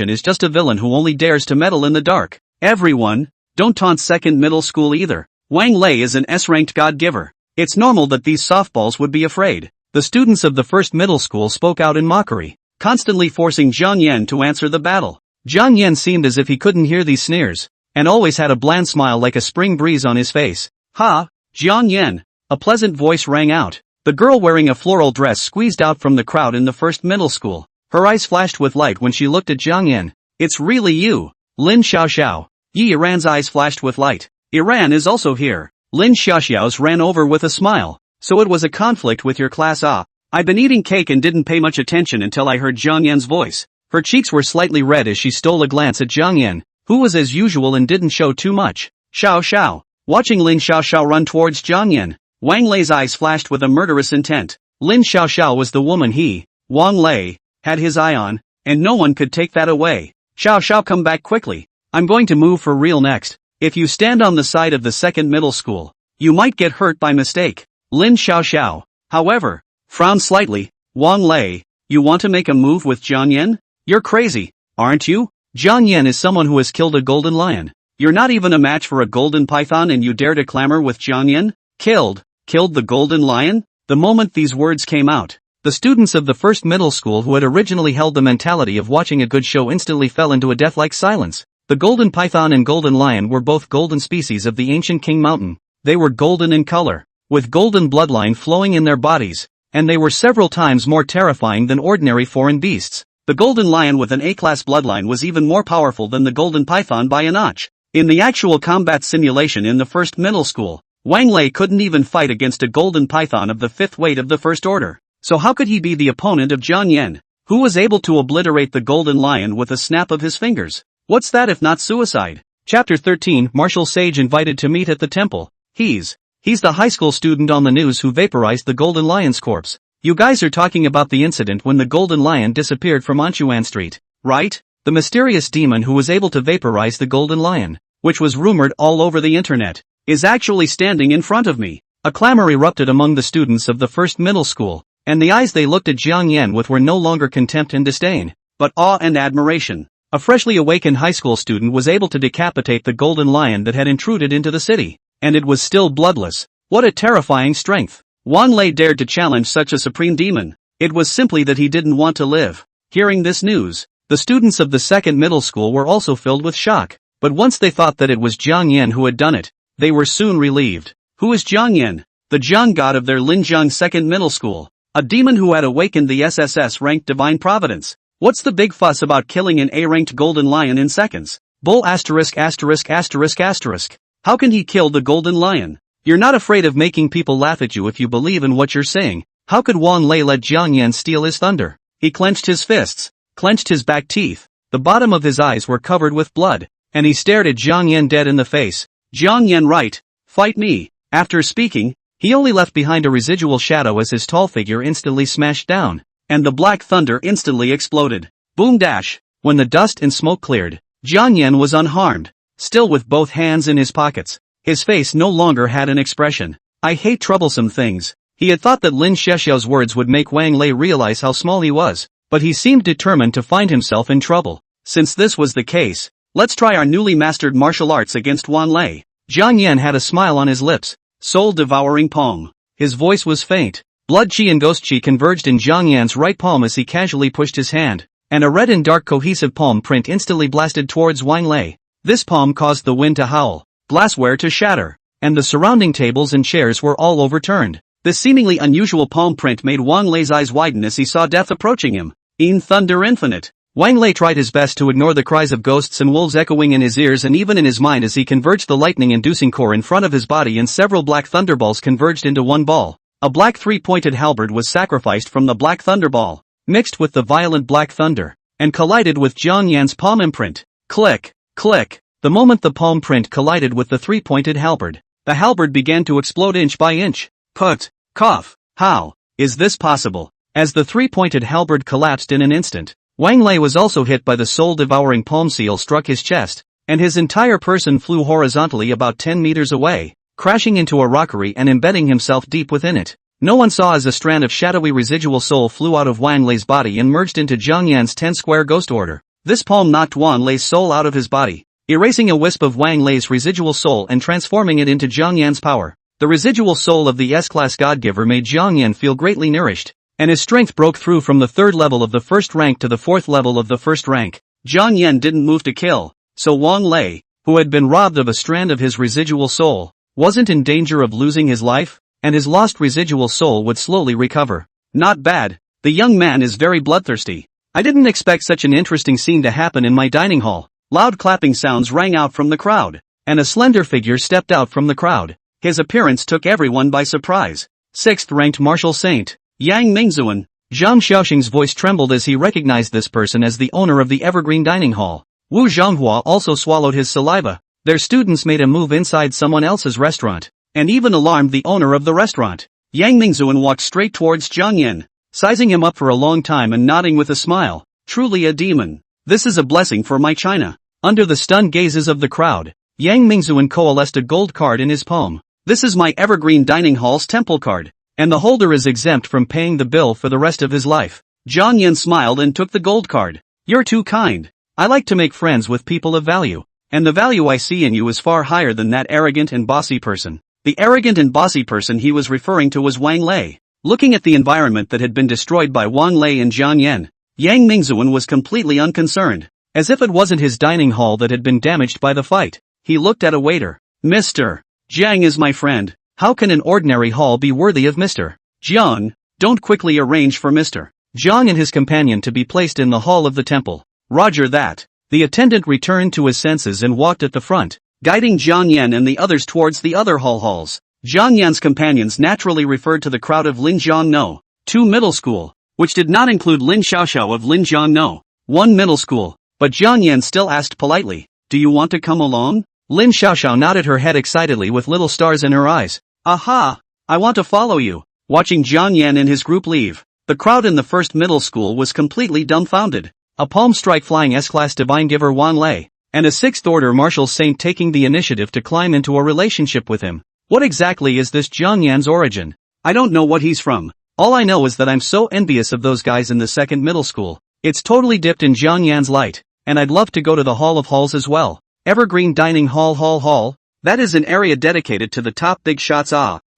is just a villain who only dares to meddle in the dark. Everyone, don't taunt second middle school either. Wang Lei is an S-ranked god-giver. It's normal that these softballs would be afraid. The students of the first middle school spoke out in mockery, constantly forcing Jiang Yan to answer the battle. Jiang Yan seemed as if he couldn't hear these sneers, and always had a bland smile like a spring breeze on his face. Ha! Jiang Yan! A pleasant voice rang out. The girl wearing a floral dress squeezed out from the crowd in the first middle school. Her eyes flashed with light when she looked at Jiang Yan. It's really you, Lin Xiaoxiao. Yiran's eyes flashed with light. Yiran is also here. Lin Xiaoxiao's ran over with a smile. So it was a conflict with your class. I'd been eating cake and didn't pay much attention until I heard Jiang Yan's voice. Her cheeks were slightly red as she stole a glance at Jiang Yan, who was as usual and didn't show too much. Xiao. Watching Lin Xiaoxiao run towards Jiang Yan, Wang Lei's eyes flashed with a murderous intent. Lin Xiaoxiao was the woman he, Wang Lei, had his eye on, and no one could take that away. Xiao, come back quickly. I'm going to move for real next. If you stand on the side of the second middle school, you might get hurt by mistake. Lin Xiaoxiao, however, frowned slightly. Wang Lei, you want to make a move with Jiang Yan? You're crazy, aren't you? Jiang Yan is someone who has killed a golden lion. You're not even a match for a golden python and you dare to clamor with Jiang Yan? Killed the golden lion? The moment these words came out, the students of the first middle school who had originally held the mentality of watching a good show instantly fell into a death-like silence. The golden python and golden lion were both golden species of the ancient king mountain. They were golden in color, with golden bloodline flowing in their bodies, and they were several times more terrifying than ordinary foreign beasts. The golden lion with an A-class bloodline was even more powerful than the golden python by a notch. In the actual combat simulation in the first middle school, Wang Lei couldn't even fight against a golden python of the fifth weight of the first order. So how could he be the opponent of Jiang Yan, who was able to obliterate the golden lion with a snap of his fingers? What's that if not suicide? Chapter 13, Martial Sage invited to meet at the temple. He's the high school student on the news who vaporized the golden lion's corpse. You guys are talking about the incident when the golden lion disappeared from Anchuan Street, right? The mysterious demon who was able to vaporize the golden lion, which was rumored all over the internet, is actually standing in front of me. A clamor erupted among the students of the first middle school, and the eyes they looked at Jiang Yan with were no longer contempt and disdain, but awe and admiration. A freshly awakened high school student was able to decapitate the golden lion that had intruded into the city, and it was still bloodless. What a terrifying strength! Wang Lei dared to challenge such a supreme demon. It was simply that he didn't want to live. Hearing this news, the students of the second middle school were also filled with shock. But once they thought that it was Jiang Yan who had done it, they were soon relieved. Who is Jiang Yan? The Jiang god of their Linjiang second middle school. A demon who had awakened the SSS-ranked divine providence. What's the big fuss about killing an A-ranked golden lion in seconds? Bull ********. How can he kill the golden lion? You're not afraid of making people laugh at you if you believe in what you're saying. How could Wang Lei let Jiang Yan steal his thunder? He clenched his fists, clenched his back teeth. The bottom of his eyes were covered with blood, and he stared at Jiang Yan dead in the face. Jiang Yan, right? Fight me. After speaking, he only left behind a residual shadow as his tall figure instantly smashed down, and the black thunder instantly exploded. Boom dash. When the dust and smoke cleared, Jiang Yan was unharmed, still with both hands in his pockets. His face no longer had an expression. I hate troublesome things. He had thought that Lin Xiaoxiao's words would make Wang Lei realize how small he was, but he seemed determined to find himself in trouble. Since this was the case, let's try our newly mastered martial arts against Wang Lei. Jiang Yan had a smile on his lips. Soul-devouring palm. His voice was faint. Blood chi and ghost chi converged in Jiang Yan's right palm as he casually pushed his hand, and a red and dark cohesive palm print instantly blasted towards Wang Lei. This palm caused the wind to howl, glassware to shatter, and the surrounding tables and chairs were all overturned. This seemingly unusual palm print made Wang Lei's eyes widen as he saw death approaching him. In thunder infinite. Wang Lei tried his best to ignore the cries of ghosts and wolves echoing in his ears and even in his mind as he converged the lightning-inducing core in front of his body, and several black thunderballs converged into one ball. A black three-pointed halberd was sacrificed from the black thunderball, mixed with the violent black thunder, and collided with Jiang Yan's palm imprint. Click, click. The moment the palm print collided with the three-pointed halberd, the halberd began to explode inch by inch. Put, cough, how is this possible? As the three-pointed halberd collapsed in an instant, Wang Lei was also hit by the soul-devouring palm seal struck his chest, and his entire person flew horizontally about 10 meters away, crashing into a rockery and embedding himself deep within it. No one saw as a strand of shadowy residual soul flew out of Wang Lei's body and merged into Jiang Yan's 10-square ghost order. This palm knocked Wang Lei's soul out of his body, erasing a wisp of Wang Lei's residual soul and transforming it into Jiang Yan's power. The residual soul of the S-class God-giver made Jiang Yan feel greatly nourished, and his strength broke through from the third level of the first rank to the fourth level of the first rank. Jiang Yan didn't move to kill, so Wang Lei, who had been robbed of a strand of his residual soul, wasn't in danger of losing his life, and his lost residual soul would slowly recover. Not bad. The young man is very bloodthirsty. I didn't expect such an interesting scene to happen in my dining hall. Loud clapping sounds rang out from the crowd, and a slender figure stepped out from the crowd. His appearance took everyone by surprise. 6th-ranked martial saint, Yang Mingzuan. Zhang Xiaoxing's voice trembled as he recognized this person as the owner of the Evergreen Dining Hall. Wu Zhonghua also swallowed his saliva. Their students made a move inside someone else's restaurant, and even alarmed the owner of the restaurant. Yang Mingzuan walked straight towards Jiang Yan, sizing him up for a long time and nodding with a smile. Truly a demon. This is a blessing for my China. Under the stunned gazes of the crowd, Yang Mingzuan coalesced a gold card in his palm. This is my Evergreen Dining Hall's temple card, and the holder is exempt from paying the bill for the rest of his life. Jiang Yan smiled and took the gold card. You're too kind. I like to make friends with people of value, and the value I see in you is far higher than that arrogant and bossy person. The arrogant and bossy person he was referring to was Wang Lei. Looking at the environment that had been destroyed by Wang Lei and Jiang Yan, Yang Mingzuan was completely unconcerned, as if it wasn't his dining hall that had been damaged by the fight. He looked at a waiter. Mr. Jiang is my friend. How can an ordinary hall be worthy of Mr. Jiang? Don't quickly arrange for Mr. Jiang and his companion to be placed in the hall of the temple. Roger that. The attendant returned to his senses and walked at the front, guiding Jiang Yan and the others towards the other halls. Jiang Yan's companions naturally referred to the crowd of Linjiang No 2 Middle School, which did not include Lin Xiaoxiao of Linjiang No 1 Middle School, but Jiang Yan still asked politely, do you want to come along? Lin Xiaoxiao nodded her head excitedly with little stars in her eyes. Aha! I want to follow you. Watching Jiang Yan and his group leave, the crowd in the first middle school was completely dumbfounded. A palm strike flying S-class divine giver Wang Lei, and a 6th-order martial saint taking the initiative to climb into a relationship with him. What exactly is this Jiang Yan's origin? I don't know what he's from. All I know is that I'm so envious of those guys in the second middle school. It's totally dipped in Jiang Yan's light, and I'd love to go to the Hall of Halls as well. Evergreen Dining Hall. That is an area dedicated to the top big shots.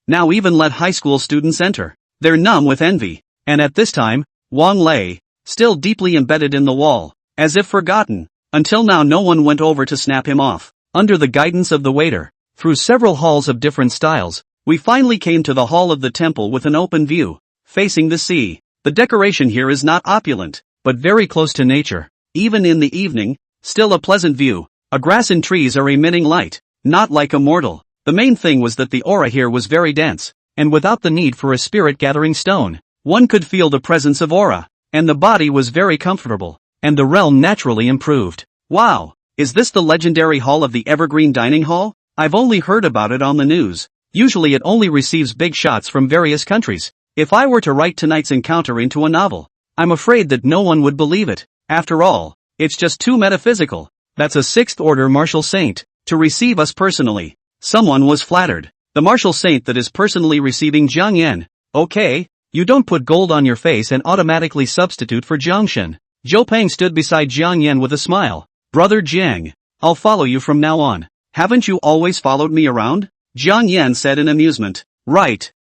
Now even let high school students enter. They're numb with envy. And at this time, Wang Lei, still deeply embedded in the wall, as if forgotten. Until now no one went over to snap him off. Under the guidance of the waiter, through several halls of different styles, we finally came to the hall of the temple with an open view, facing the sea. The decoration here is not opulent, but very close to nature. Even in the evening, still a pleasant view. A grass and trees are emitting light, not like a mortal. The main thing was that the aura here was very dense, and without the need for a spirit-gathering stone, one could feel the presence of aura. And the body was very comfortable, and the realm naturally improved. Wow, is this the legendary hall of the Evergreen Dining Hall? I've only heard about it on the news. Usually it only receives big shots from various countries. If I were to write tonight's encounter into a novel, I'm afraid that no one would believe it. After all, it's just too metaphysical. That's a 6th-order martial saint, to receive us personally. Someone was flattered. The martial saint that is personally receiving Jiang Yan. Okay. You don't put gold on your face and automatically substitute for Jiangshen. Zhou Peng stood beside Jiang Yan with a smile. Brother Jiang, I'll follow you from now on. Haven't you always followed me around? Jiang Yan said in amusement. Right.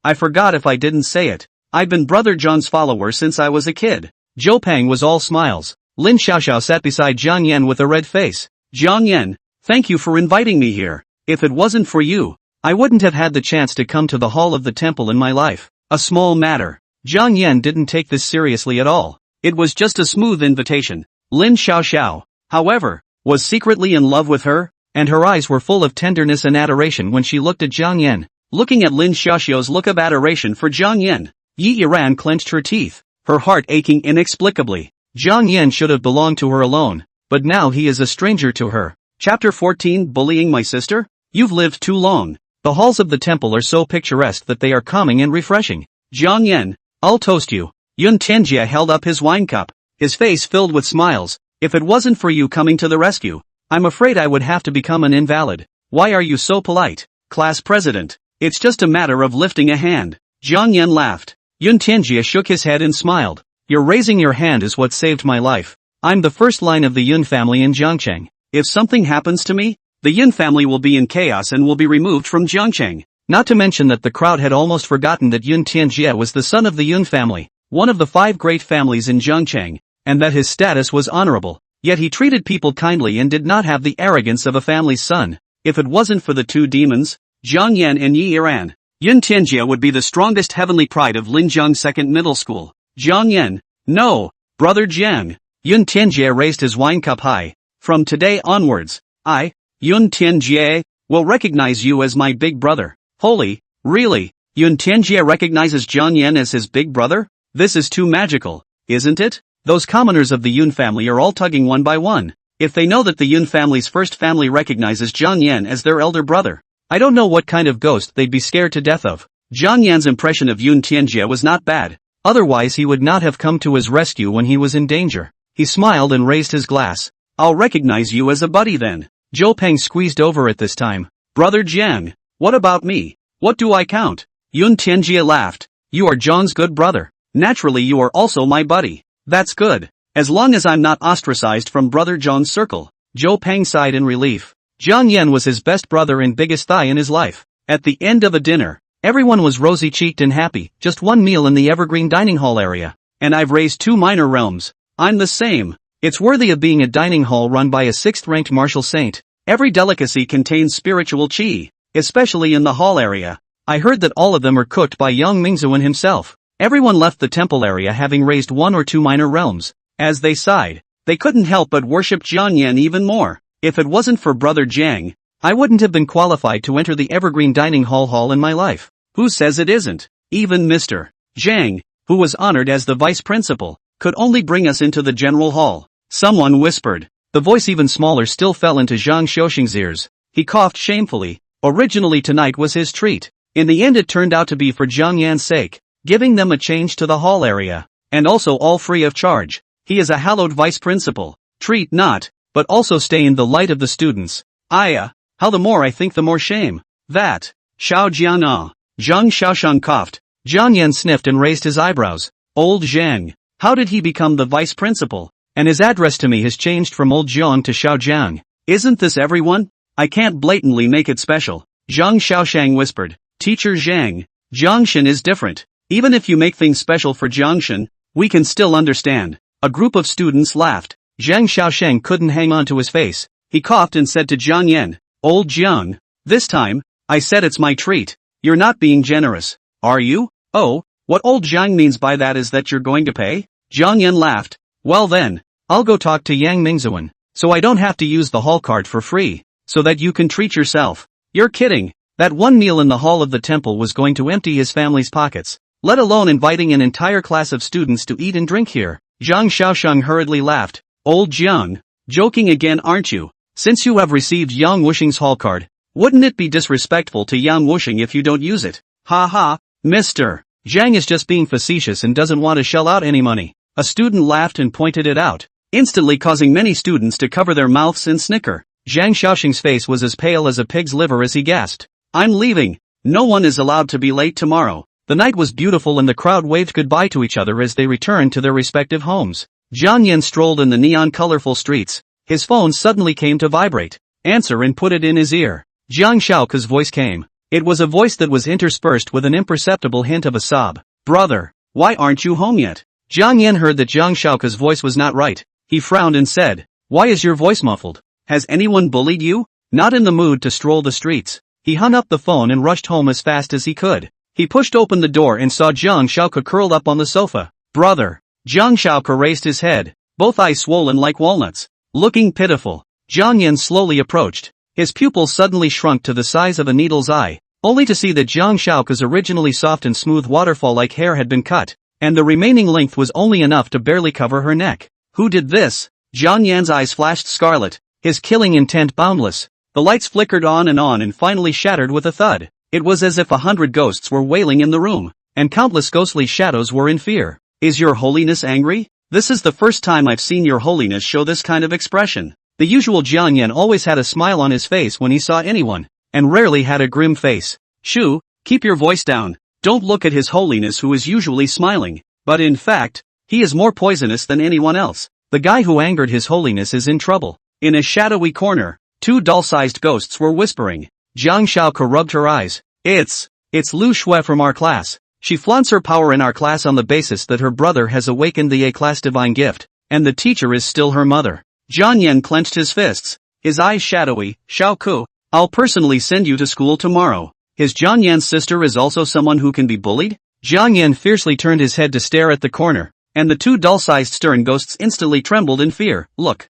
I forgot if I didn't say it. I've been Brother Zhang's follower since I was a kid. Zhou Peng was all smiles. Lin Xiaoxiao sat beside Jiang Yan with a red face. Jiang Yan, thank you for inviting me here. If it wasn't for you, I wouldn't have had the chance to come to the hall of the temple in my life. A small matter. Jiang Yan didn't take this seriously at all. It was just a smooth invitation. Lin Xiaoxiao, however, was secretly in love with her, and her eyes were full of tenderness and adoration when she looked at Jiang Yan. Looking at Lin Xiaoxiao's look of adoration for Jiang Yan, Yiran clenched her teeth, her heart aching inexplicably. Jiang Yan should have belonged to her alone, but now he is a stranger to her. Chapter 14 Bullying my sister? You've lived too long. The halls of the temple are so picturesque that they are calming and refreshing. Jiang Yan, I'll toast you. Yun Tianjie held up his wine cup, his face filled with smiles. If it wasn't for you coming to the rescue, I'm afraid I would have to become an invalid. Why are you so polite, class president? It's just a matter of lifting a hand. Jiang Yan laughed. Yun Tianjie shook his head and smiled. Your raising your hand is what saved my life. I'm the first line of the Yun family in Jiangcheng. If something happens to me, the Yun family will be in chaos and will be removed from Jiangcheng. Not to mention that the crowd had almost forgotten that Yun Tianjie was the son of the Yun family, one of the 5 great families in Jiangcheng, and that his status was honorable. Yet he treated people kindly and did not have the arrogance of a family's son. If it wasn't for the 2 demons, Jiang Yan and Yiran, Yun Tianjie would be the strongest heavenly pride of Linjiang Second Middle School. Jiang Yan, no, Brother Jiang. Yun Tianjie raised his wine cup high. From today onwards, I, Yun Tianjie, will recognize you as my big brother. Holy, really? Yun Tianjie recognizes Jiang Yan as his big brother? This is too magical, isn't it? Those commoners of the Yun family are all tugging one by one. If they know that the Yun family's first family recognizes Jiang Yan as their elder brother, I don't know what kind of ghost they'd be scared to death of. Jiang Yan's impression of Yun Tianjie was not bad. Otherwise he would not have come to his rescue when he was in danger. He smiled and raised his glass. I'll recognize you as a buddy then. Zhou Peng squeezed over at this time. Brother Jiang, what about me? What do I count? Yun Tianjie laughed. You are Zhang's good brother. Naturally you are also my buddy. That's good. As long as I'm not ostracized from brother Zhang's circle. Zhou Peng sighed in relief. Jiang Yan was his best brother and biggest thigh in his life. At the end of a dinner, everyone was rosy-cheeked and happy. Just one meal in the evergreen dining hall area. And I've raised 2 minor realms. I'm the same. It's worthy of being a dining hall run by a 6th-ranked martial saint. Every delicacy contains spiritual qi, especially in the hall area. I heard that all of them are cooked by Yang Mingzuan himself. Everyone left the temple area having raised 1 or 2 minor realms. As they sighed, they couldn't help but worship Jiang Yan even more. If it wasn't for Brother Jiang, I wouldn't have been qualified to enter the evergreen dining hall in my life. Who says it isn't? Even Mr. Jiang, who was honored as the vice principal, could only bring us into the general hall. Someone whispered. The voice even smaller still fell into Zhang Xiaoxing's ears. He coughed shamefully. Originally tonight was his treat. In the end it turned out to be for Jiang Yan's sake, giving them a change to the hall area, and also all free of charge. He is a hallowed vice principal. Treat not, but also stay in the light of the students. How the more I think the more shame. That. Xiao Jiana. Zhang Xiaoshang coughed. Jiang Yan sniffed and raised his eyebrows. Old Zhang. How did he become the vice principal? And his address to me has changed from Old Jiang to Xiao Jiang. Isn't this everyone? I can't blatantly make it special. Zhang Xiaoshang whispered. Teacher Zhang. Jiangshan is different. Even if you make things special for Jiangshan, we can still understand. A group of students laughed. Zhang Xiaoshang couldn't hang on to his face. He coughed and said to Jiang Yan, Old Jiang, this time, I said it's my treat. You're not being generous, are you? Oh, what Old Jiang means by that is that you're going to pay? Jiang Yan laughed. Well then, I'll go talk to Yang Mingzuan, so I don't have to use the hall card for free, so that you can treat yourself. You're kidding. That one meal in the hall of the temple was going to empty his family's pockets, let alone inviting an entire class of students to eat and drink here. Zhang Xiaoshang hurriedly laughed. Old Jiang, joking again aren't you? Since you have received Yang Wuxing's hall card, wouldn't it be disrespectful to Yang Wuxing if you don't use it? Ha ha, Mr. Zhang is just being facetious and doesn't want to shell out any money. A student laughed and pointed it out, instantly causing many students to cover their mouths and snicker. Zhang Xiaoxing's face was as pale as a pig's liver as he gasped. I'm leaving. No one is allowed to be late tomorrow. The night was beautiful and the crowd waved goodbye to each other as they returned to their respective homes. Jiang Yan strolled in the neon-colorful streets. His phone suddenly came to vibrate. Answer and put it in his ear. Jiang Xiaoke's voice came. It was a voice that was interspersed with an imperceptible hint of a sob. Brother, why aren't you home yet? Jiang Yan heard that Jiang Xiaoke's voice was not right. He frowned and said, Why is your voice muffled? Has anyone bullied you? Not in the mood to stroll the streets. He hung up the phone and rushed home as fast as he could. He pushed open the door and saw Jiang Xiaoke curled up on the sofa. Brother. Jiang Xiaoke raised his head, both eyes swollen like walnuts. Looking pitiful, Jiang Yan slowly approached. His pupils suddenly shrunk to the size of a needle's eye, only to see that Jiang Xiaoke's originally soft and smooth waterfall-like hair had been cut, and the remaining length was only enough to barely cover her neck. Who did this? Jiang Yan's eyes flashed scarlet, his killing intent boundless. The lights flickered on and finally shattered with a thud. It was as if 100 ghosts were wailing in the room, and countless ghostly shadows were in fear. Is your holiness angry? This is the first time I've seen your holiness show this kind of expression. The usual Jiang Yan always had a smile on his face when he saw anyone, and rarely had a grim face. Shu, keep your voice down. Don't look at his holiness who is usually smiling, but in fact, he is more poisonous than anyone else. The guy who angered his holiness is in trouble. In a shadowy corner, 2 doll-sized ghosts were whispering. Jiang Xiaoke rubbed her eyes. It's Lu Shui from our class. She flaunts her power in our class on the basis that her brother has awakened the A-class divine gift, and the teacher is still her mother. Jiang Yan clenched his fists, his eyes shadowy. Xiaoke, I'll personally send you to school tomorrow. His Jiang Yan's sister is also someone who can be bullied? Jiang Yan fiercely turned his head to stare at the corner. and the two dull-sized stern ghosts instantly trembled in fear. Look,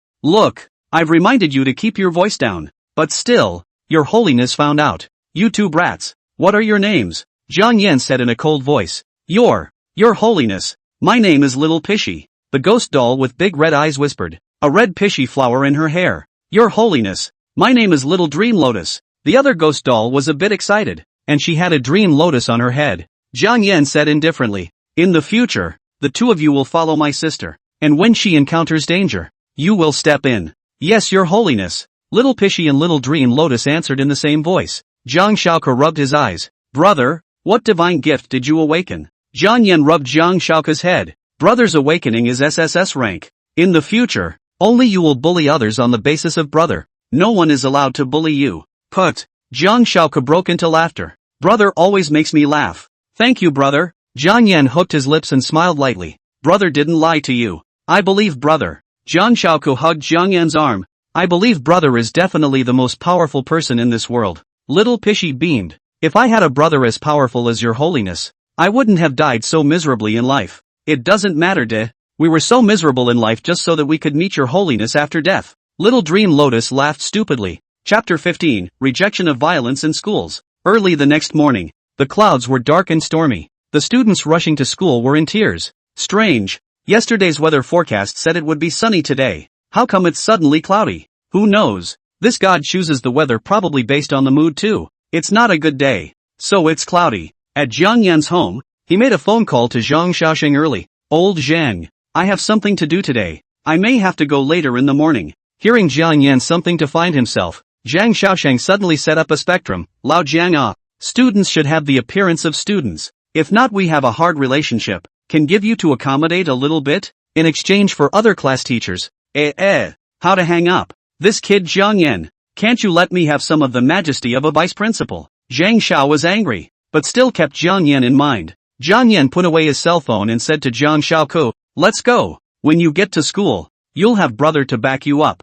I've reminded you to keep your voice down. But still, your holiness found out. You two brats, what are your names? Jiang Yan said in a cold voice. Your holiness, my name is Little Pishy. The ghost doll with big red eyes whispered, a red pishy flower in her hair. Your holiness, my name is Little Dream Lotus. The other ghost doll was a bit excited, and she had a dream lotus on her head. Jiang Yan said indifferently, in the future, the two of you will follow my sister, and when she encounters danger, you will step in. Yes, your holiness. Little Pishy and Little Dream Lotus answered in the same voice. Jiang Shaoke rubbed his eyes. Brother, what divine gift did you awaken? Jiang Yan rubbed Jiang Shaoke's head. Brother's awakening is SSS rank. In the future, only you will bully others on the basis of brother. No one is allowed to bully you. Put. Jiang Shaoke broke into laughter. Brother always makes me laugh. Thank you, brother. Jiang Yan hooked his lips and smiled lightly. Brother didn't lie to you. I believe brother. Jiang Shaoke hugged Jiang Yan's arm. I believe brother is definitely the most powerful person in this world. Little Pishy beamed. If I had a brother as powerful as your holiness, I wouldn't have died so miserably in life. It doesn't matter, we were so miserable in life just so that we could meet your holiness after death. Little Dream Lotus laughed stupidly. Chapter 15, Rejection of Violence in Schools. Early the next morning, the clouds were dark and stormy. The students rushing to school were in tears. Strange. Yesterday's weather forecast said it would be sunny today. How come it's suddenly cloudy? Who knows? This god chooses the weather probably based on the mood too. It's not a good day. So it's cloudy. At Jiang Yan's home, he made a phone call to Zhang Shaoxing early. Old Zhang, I have something to do today. I may have to go later in the morning. Hearing Jiang Yan something to find himself, Zhang Shaoxing suddenly set up a spectrum. Lao Jiang ah. Students should have the appearance of students. If not, we have a hard relationship. Can give you to accommodate a little bit? In exchange for other class teachers. How to hang up? This kid Jiang Yan. Can't you let me have some of the majesty of a vice principal? Zhang Shao was angry, but still kept Jiang Yan in mind. Jiang Yan put away his cell phone and said to Jiang Shaoke, let's go. When you get to school, you'll have brother to back you up.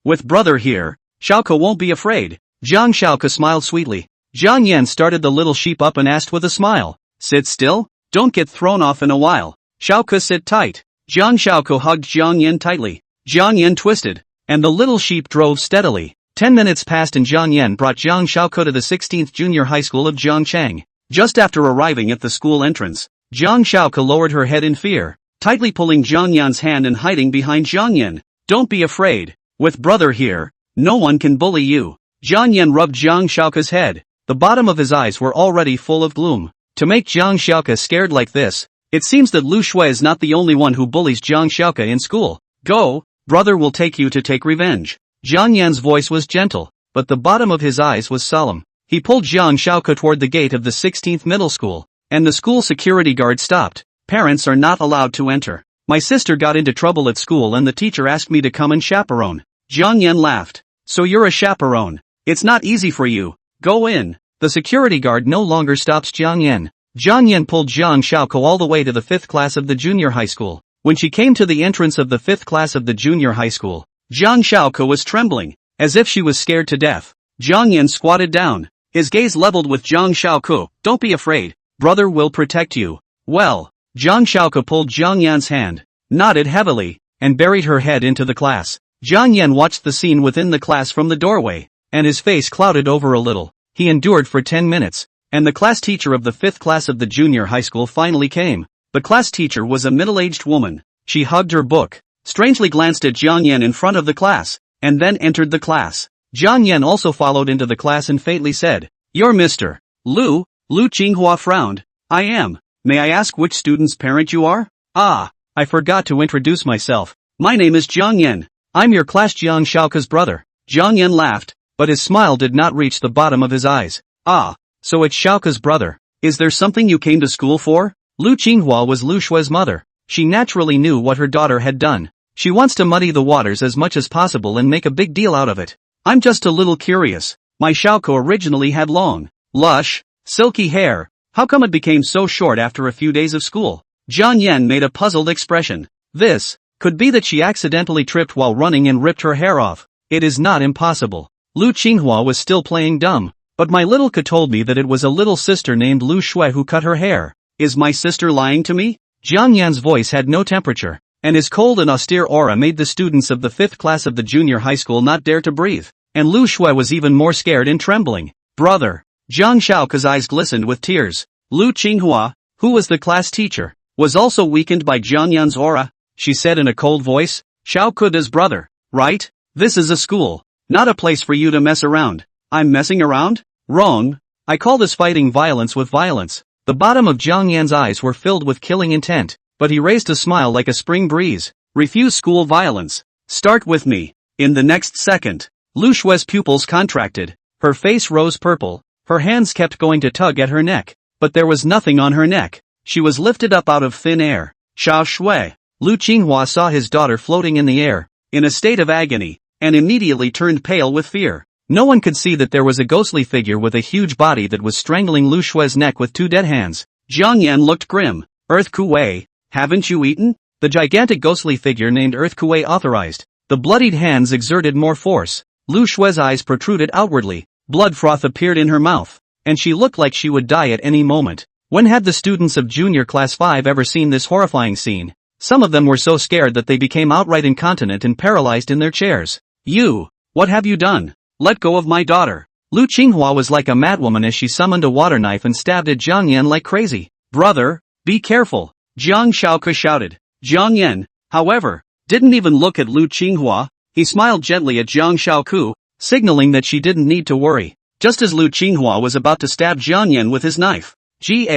With brother here, Shaoke won't be afraid. Jiang Shaoke smiled sweetly. Jiang Yan started the little sheep up and asked with a smile, sit still? Don't get thrown off in a while. Shaoke, sit tight. Jiang Shaoke hugged Jiang Yan tightly. Jiang Yan twisted, and the little sheep drove steadily. 10 minutes passed and Jiang Yan brought Jiang Shaoke to the 16th Junior High School of Jiangchang. Just after arriving at the school entrance, Jiang Shaoke lowered her head in fear, tightly pulling Jiang Yan's hand and hiding behind Jiang Yan. Don't be afraid. With brother here, no one can bully you. Jiang Yan rubbed Jiang Shaoke's head. The bottom of his eyes were already full of gloom. To make Jiang Shaoke scared like this, it seems that Lu Shui is not the only one who bullies Jiang Shaoke in school. Go, brother will take you to take revenge. Jiang Yan's voice was gentle, but the bottom of his eyes was solemn. He pulled Jiang Shaoke toward the gate of the 16th middle school, and the school security guard stopped. Parents are not allowed to enter. My sister got into trouble at school and the teacher asked me to come and chaperone. Jiang Yan laughed. So you're a chaperone. It's not easy for you. Go in. The security guard no longer stops Jiang Yan. Jiang Yan pulled Jiang Shaoke all the way to the 5th class of the junior high school. When she came to the entrance of the 5th class of the junior high school, Jiang Shaoke was trembling, as if she was scared to death. Jiang Yan squatted down, his gaze leveled with Jiang Shaoke. Don't be afraid, brother will protect you. Well, Jiang Shaoke pulled Jiang Yan's hand, nodded heavily, and buried her head into the class. Jiang Yan watched the scene within the class from the doorway, and his face clouded over a little. He endured for 10 minutes, and the class teacher of the 5th class of the junior high school finally came. The class teacher was a middle-aged woman. She hugged her book, strangely glanced at Jiang Yan in front of the class, and then entered the class. Jiang Yan also followed into the class and faintly said, "You're Mr. Lu." Lu Qinghua frowned. "I am. May I ask which student's parent you are?" "Ah, I forgot to introduce myself. My name is Jiang Yan. I'm your class Jiang Shaoke's brother." Jiang Yan laughed, but his smile did not reach the bottom of his eyes. "Ah, so it's Shaoke's brother. Is there something you came to school for?" Lu Qinghua was Lu Shui's mother. She naturally knew what her daughter had done. She wants to muddy the waters as much as possible and make a big deal out of it. "I'm just a little curious. My Shaoke originally had long, lush, silky hair. How come it became so short after a few days of school?" Jiang Yan made a puzzled expression. This could be that she accidentally tripped while running and ripped her hair off. It is not impossible. Lu Qinghua was still playing dumb. "But my little ka told me that it was a little sister named Lu Shui who cut her hair. Is my sister lying to me?" Jiang Yan's voice had no temperature, and his cold and austere aura made the students of the 5th class of the junior high school not dare to breathe, and Lu Shui was even more scared and trembling. Brother. Zhang Xiaoke's eyes glistened with tears. Lu Qinghua, who was the class teacher, was also weakened by Jiang Yan's aura. She said in a cold voice, Xiaoke does brother, right? This is a school, not a place for you to mess around. I'm messing around? Wrong. I call this fighting violence with violence. The bottom of Jiang Yan's eyes were filled with killing intent, but he raised a smile like a spring breeze. Refuse school violence. Start with me. In the next second, Lu Shui's pupils contracted. Her face rose purple. Her hands kept going to tug at her neck, but there was nothing on her neck. She was lifted up out of thin air. Xiao Shui. Lu Qinghua saw his daughter floating in the air, in a state of agony, and immediately turned pale with fear. No one could see that there was a ghostly figure with a huge body that was strangling Lu Shui's neck with 2 dead hands. Jiang Yan looked grim. Earth Kuei, haven't you eaten? The gigantic ghostly figure named Earth Kuei authorized. The bloodied hands exerted more force. Lu Shui's eyes protruded outwardly. Blood froth appeared in her mouth, and she looked like she would die at any moment. When had the students of Junior Class 5 ever seen this horrifying scene? Some of them were so scared that they became outright incontinent and paralyzed in their chairs. You, what have you done? Let go of my daughter. Lu Qinghua was like a madwoman as she summoned a water knife and stabbed at Jiang Yan like crazy. Brother, be careful, Jiang Xiaoke shouted. Jiang Yan, however, didn't even look at Lu Qinghua. He smiled gently at Jiang Xiaoke, signaling that she didn't need to worry. Just as Lu Qinghua was about to stab Jiang Yan with his knife. Lu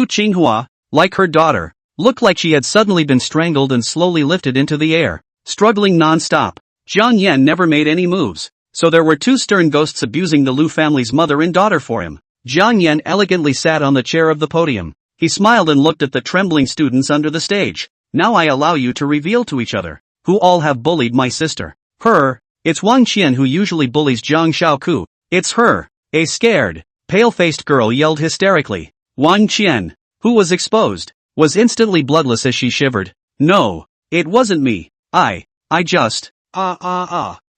Qinghua, like her daughter, looked like she had suddenly been strangled and slowly lifted into the air, struggling non-stop. Jiang Yan never made any moves, so there were 2 stern ghosts abusing the Lu family's mother and daughter for him. Jiang Yan elegantly sat on the chair of the podium. He smiled and looked at the trembling students under the stage. Now I allow you to reveal to each other, who all have bullied my sister. Her, it's Wang Qian who usually bullies Jiang Xiaoku. It's her. A scared, pale-faced girl yelled hysterically. Wang Qian, who was exposed, was instantly bloodless as she shivered. No, it wasn't me. I just,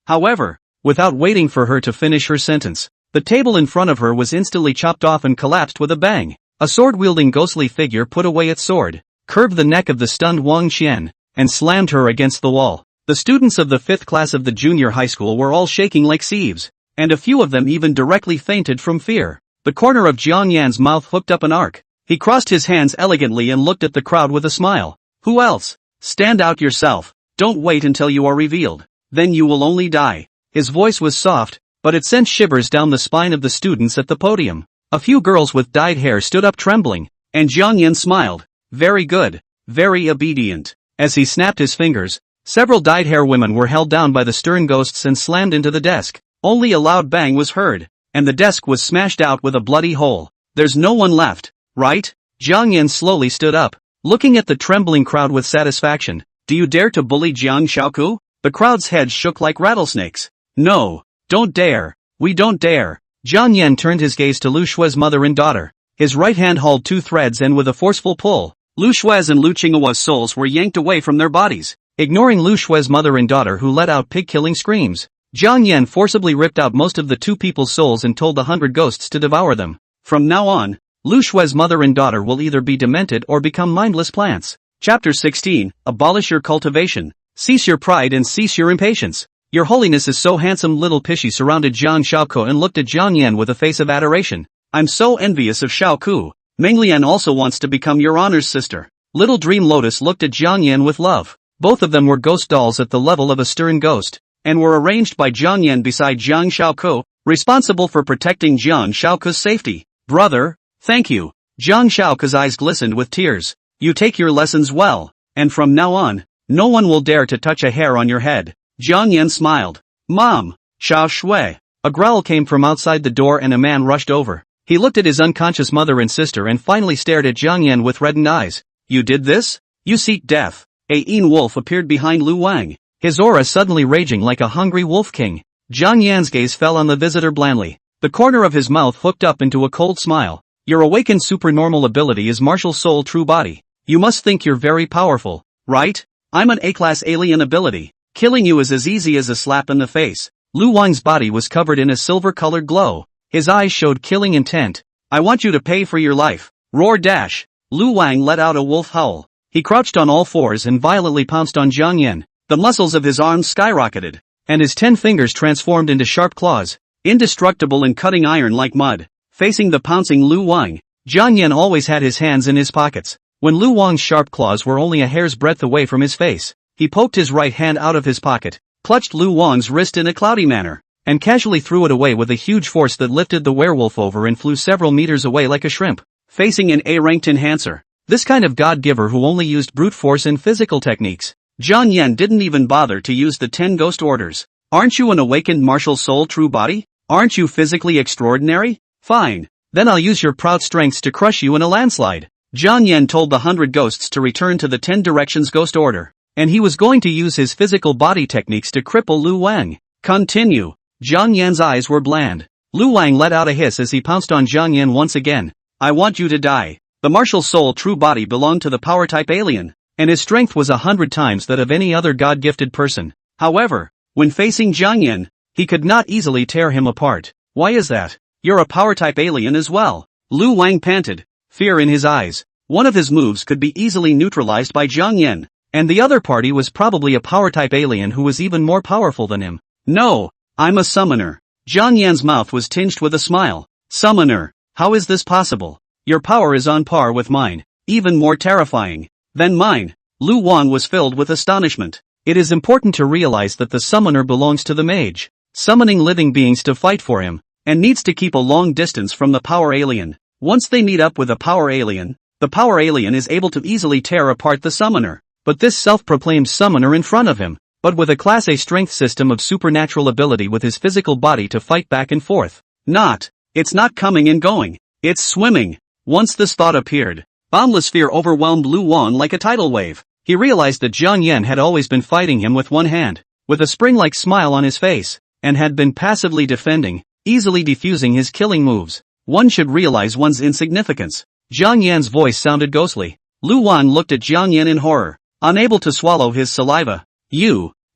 However, without waiting for her to finish her sentence, the table in front of her was instantly chopped off and collapsed with a bang. A sword-wielding ghostly figure put away its sword, curved the neck of the stunned Wang Qian, and slammed her against the wall. The students of the 5th class of the junior high school were all shaking like sieves, and a few of them even directly fainted from fear. The corner of Jiang Yan's mouth hooked up an arc. He crossed his hands elegantly and looked at the crowd with a smile. Who else? Stand out yourself. Don't wait until you are revealed. Then you will only die. His voice was soft, but it sent shivers down the spine of the students at the podium. A few girls with dyed hair stood up trembling, and Jiang Yan smiled. Very good. Very obedient. As he snapped his fingers, several dyed hair women were held down by the stern ghosts and slammed into the desk. Only a loud bang was heard, and the desk was smashed out with a bloody hole. There's no one left, right? Jiang Yan slowly stood up, looking at the trembling crowd with satisfaction. Do you dare to bully Jiang Xiaoku? The crowd's heads shook like rattlesnakes. No, don't dare. We don't dare. Jiang Yan turned his gaze to Lu Shui's mother and daughter. His right hand hauled 2 threads and with a forceful pull, Lu Shui's and Lu Qinghua's souls were yanked away from their bodies. Ignoring Lu Shui's mother and daughter who let out pig-killing screams, Jiang Yan forcibly ripped out most of the 2 people's souls and told the 100 ghosts to devour them. From now on, Lu Shui's mother and daughter will either be demented or become mindless plants. Chapter 16, Abolish your cultivation. Cease your pride and cease your impatience. Your holiness is so handsome. Little Pishy surrounded Jiang Xiaoku and looked at Jiang Yan with a face of adoration. I'm so envious of Xiaoku. Menglian also wants to become your honor's sister. Little Dream Lotus looked at Jiang Yan with love. Both of them were ghost dolls at the level of a stern ghost, and were arranged by Jiang Yan beside Jiang Xiaoku, responsible for protecting Jiang Xiaoku's safety. Brother, thank you. Jiang Xiaoku's eyes glistened with tears. You take your lessons well, and from now on, no one will dare to touch a hair on your head. Jiang Yan smiled. Mom, Xiao Shui. A growl came from outside the door and a man rushed over. He looked at his unconscious mother and sister and finally stared at Jiang Yan with reddened eyes. You did this? You seek death. A Yin wolf appeared behind Lu Wang, his aura suddenly raging like a hungry wolf king. Jiang Yan's gaze fell on the visitor blandly. The corner of his mouth hooked up into a cold smile. Your awakened supernormal ability is martial soul true body. You must think you're very powerful, right? I'm an A-class alien ability. Killing you is as easy as a slap in the face. Lu Wang's body was covered in a silver-colored glow. His eyes showed killing intent. I want you to pay for your life. Roar dash. Lu Wang let out a wolf howl. He crouched on all fours and violently pounced on Jiang Yan. The muscles of his arms skyrocketed, and his 10 fingers transformed into sharp claws, indestructible and cutting iron like mud. Facing the pouncing Lu Wang, Jiang Yan always had his hands in his pockets. When Lu Wang's sharp claws were only a hair's breadth away from his face, he poked his right hand out of his pocket, clutched Lu Wang's wrist in a cloudy manner, and casually threw it away with a huge force that lifted the werewolf over and flew several meters away like a shrimp. Facing an A-ranked enhancer, this kind of god-giver who only used brute force and physical techniques, Jiang Yan didn't even bother to use the 10 ghost orders. Aren't you an awakened martial soul true body? Aren't you physically extraordinary? Fine. Then I'll use your proud strengths to crush you in a landslide. Jiang Yan told the 100 ghosts to return to the 10 directions ghost order, and he was going to use his physical body techniques to cripple Lu Wang. Continue. Jiang Yan's eyes were bland. Lu Wang let out a hiss as he pounced on Jiang Yan once again. I want you to die. The martial soul true body belonged to the power type alien, and his strength was 100 times that of any other god-gifted person. However, when facing Jiang Yan, he could not easily tear him apart. Why is that? You're a power type alien as well. Lu Wang panted, fear in his eyes. One of his moves could be easily neutralized by Jiang Yan, and the other party was probably a power type alien who was even more powerful than him. No, I'm a summoner. Jiang Yan's mouth was tinged with a smile. Summoner, how is this possible? Your power is on par with mine, even more terrifying than mine. Lu Wang was filled with astonishment. It is important to realize that the summoner belongs to the mage, summoning living beings to fight for him, and needs to keep a long distance from the power alien. Once they meet up with a power alien, the power alien is able to easily tear apart the summoner, but this self-proclaimed summoner in front of him, but with a Class A strength system of supernatural ability with his physical body to fight back and forth. It's not coming and going, it's swimming. Once this thought appeared, boundless fear overwhelmed Lu Wang like a tidal wave. He realized that Jiang Yan had always been fighting him with one hand, with a spring-like smile on his face, and had been passively defending, easily defusing his killing moves. One should realize one's insignificance. Jiang Yan's voice sounded ghostly. Lu Wang looked at Jiang Yan in horror, unable to swallow his saliva.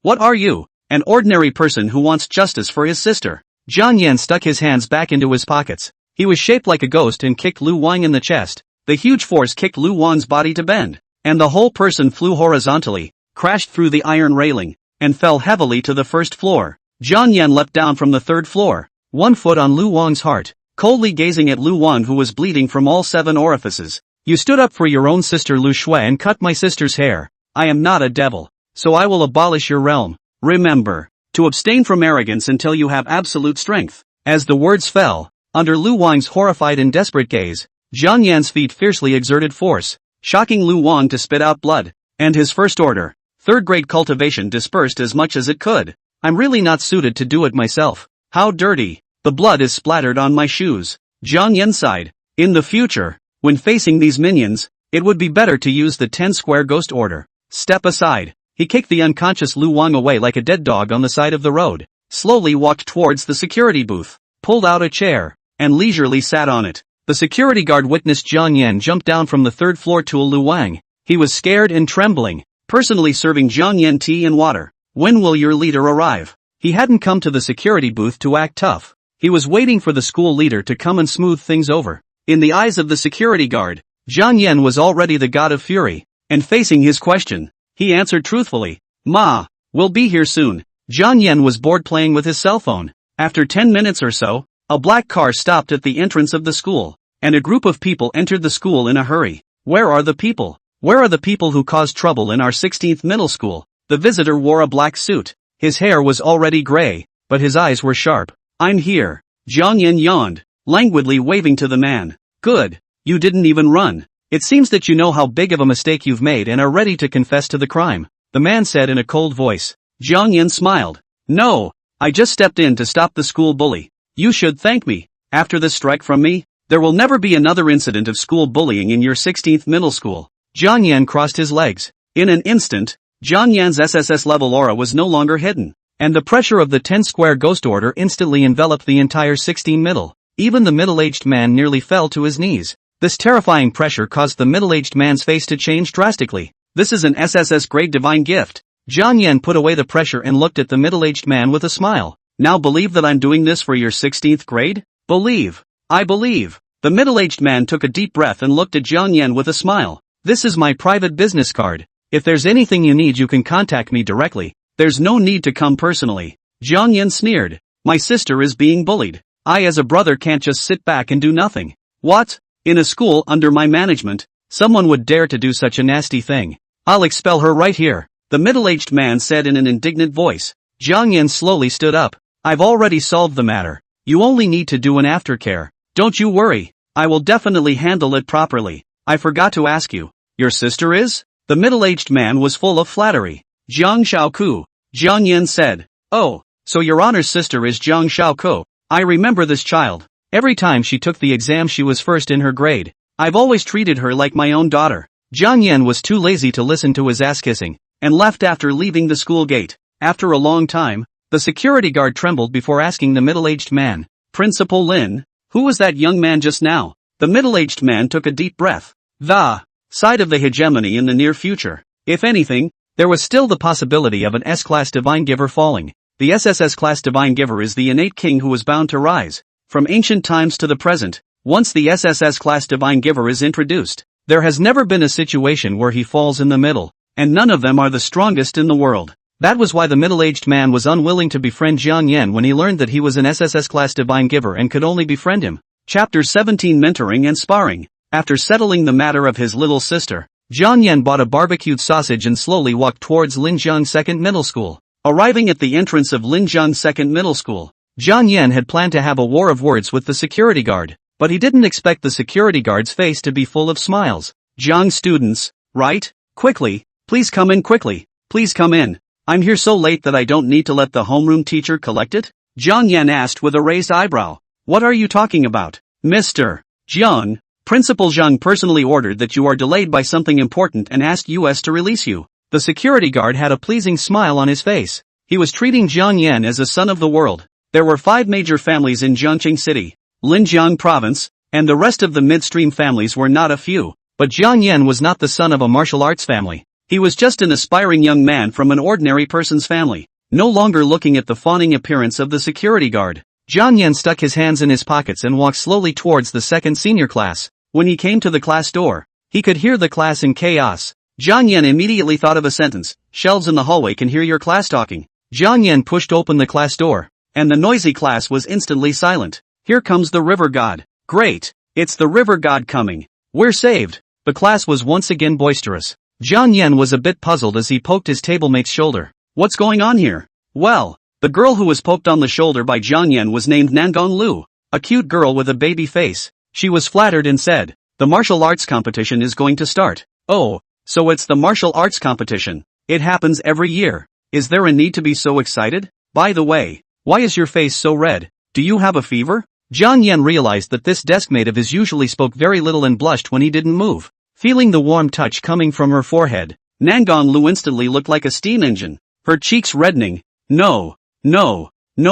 What are you? An ordinary person who wants justice for his sister. Jiang Yan stuck his hands back into his pockets. He was shaped like a ghost and kicked Lu Wang in the chest. The huge force kicked Lu Wang's body to bend, and the whole person flew horizontally, crashed through the iron railing, and fell heavily to the first floor. Jiang Yan leapt down from the third floor, 1 foot on Lu Wang's heart, coldly gazing at Lu Wang who was bleeding from all 7 orifices. You stood up for your own sister Lu Shui and cut my sister's hair. I am not a devil, so I will abolish your realm. Remember, to abstain from arrogance until you have absolute strength. As the words fell, under Lu Wang's horrified and desperate gaze, Jiang Yan's feet fiercely exerted force, shocking Lu Wang to spit out blood, and his first order, third-grade cultivation dispersed as much as it could. I'm really not suited to do it myself. How dirty. The blood is splattered on my shoes. Jiang Yan sighed. In the future, when facing these minions, it would be better to use the 10-square ghost order. Step aside. He kicked the unconscious Lu Wang away like a dead dog on the side of the road, slowly walked towards the security booth, pulled out a chair, and leisurely sat on it. The security guard witnessed Jiang Yan jump down from the third floor to Lu Wang. He was scared and trembling, personally serving Jiang Yan tea and water. When will your leader arrive? He hadn't come to the security booth to act tough. He was waiting for the school leader to come and smooth things over. In the eyes of the security guard, Jiang Yan was already the god of fury, and facing his question, he answered truthfully, "Ma, we'll be here soon." Jiang Yan was bored playing with his cell phone. After 10 minutes or so, a black car stopped at the entrance of the school, and a group of people entered the school in a hurry. Where are the people? Where are the people who caused trouble in our 16th middle school? The visitor wore a black suit. His hair was already gray, but his eyes were sharp. I'm here. Jiang Yan yawned, languidly waving to the man. Good. You didn't even run. It seems that you know how big of a mistake you've made and are ready to confess to the crime, the man said in a cold voice. Jiang Yan smiled. No, I just stepped in to stop the school bully. You should thank me. After this strike from me, there will never be another incident of school bullying in your 16th middle school. Jiang Yan crossed his legs. In an instant, Jiang Yan's SSS level aura was no longer hidden, and the pressure of the 10-square ghost order instantly enveloped the entire 16 middle. Even the middle-aged man nearly fell to his knees. This terrifying pressure caused the middle-aged man's face to change drastically. This is an SSS grade divine gift. Jiang Yan put away the pressure and looked at the middle-aged man with a smile. Now believe that I'm doing this for your 16th grade? Believe. I believe. The middle-aged man took a deep breath and looked at Jiang Yan with a smile. This is my private business card. If there's anything you need you can contact me directly. There's no need to come personally. Jiang Yan sneered. My sister is being bullied. I as a brother can't just sit back and do nothing. What? In a school under my management, someone would dare to do such a nasty thing. I'll expel her right here, the middle-aged man said in an indignant voice. Jiang Yan slowly stood up. I've already solved the matter. You only need to do an aftercare. Don't you worry. I will definitely handle it properly. I forgot to ask you. Your sister is? The middle-aged man was full of flattery. Jiang Xiaoku. Jiang Yan said. Oh, so your honor's sister is Jiang Xiaoku. I remember this child. Every time she took the exam she was first in her grade. I've always treated her like my own daughter. Jiang Yan was too lazy to listen to his ass-kissing, and left after leaving the school gate. After a long time, the security guard trembled before asking the middle-aged man, Principal Lin, who was that young man just now? The middle-aged man took a deep breath. The side of the hegemony in the near future. If anything, there was still the possibility of an S-class divine giver falling. The SSS-class divine giver is the innate king who was bound to rise. From ancient times to the present, once the SSS-class divine giver is introduced, there has never been a situation where he falls in the middle, and none of them are the strongest in the world. That was why the middle-aged man was unwilling to befriend Jiang Yan when he learned that he was an SSS-class divine giver and could only befriend him. Chapter 17 Mentoring and Sparring. After settling the matter of his little sister, Jiang Yan bought a barbecued sausage and slowly walked towards Linjiang Second Middle School. Arriving at the entrance of Linjiang Second Middle School, Jiang Yan had planned to have a war of words with the security guard, but he didn't expect the security guard's face to be full of smiles. Jiang students, right? Quickly, please come in quickly, please come in. I'm here so late that I don't need to let the homeroom teacher collect it? Jiang Yan asked with a raised eyebrow. What are you talking about? Mr. Jiang, Principal Jiang personally ordered that you are delayed by something important and asked us to release you. The security guard had a pleasing smile on his face. He was treating Jiang Yan as a son of the world. There were 5 major families in Jiangqing City, Linjiang Province, and the rest of the midstream families were not a few. But Jiang Yan was not the son of a martial arts family. He was just an aspiring young man from an ordinary person's family. No longer looking at the fawning appearance of the security guard, Jiang Yan stuck his hands in his pockets and walked slowly towards the second senior class. When he came to the class door, he could hear the class in chaos. Jiang Yan immediately thought of a sentence. Shelves in the hallway can hear your class talking. Jiang Yan pushed open the class door, and the noisy class was instantly silent. Here comes the river god. Great! It's the river god coming. We're saved. The class was once again boisterous. Jiang Yan was a bit puzzled as he poked his tablemate's shoulder. What's going on here? Well, the girl who was poked on the shoulder by Jiang Yan was named Nangong Lu, a cute girl with a baby face. She was flattered and said, the martial arts competition is going to start. Oh, so it's the martial arts competition. It happens every year. Is there a need to be so excited? By the way, why is your face so red? Do you have a fever? Jiang Yan realized that this deskmate of his usually spoke very little and blushed when he didn't move. Feeling the warm touch coming from her forehead, Nangong Lu instantly looked like a steam engine, her cheeks reddening. No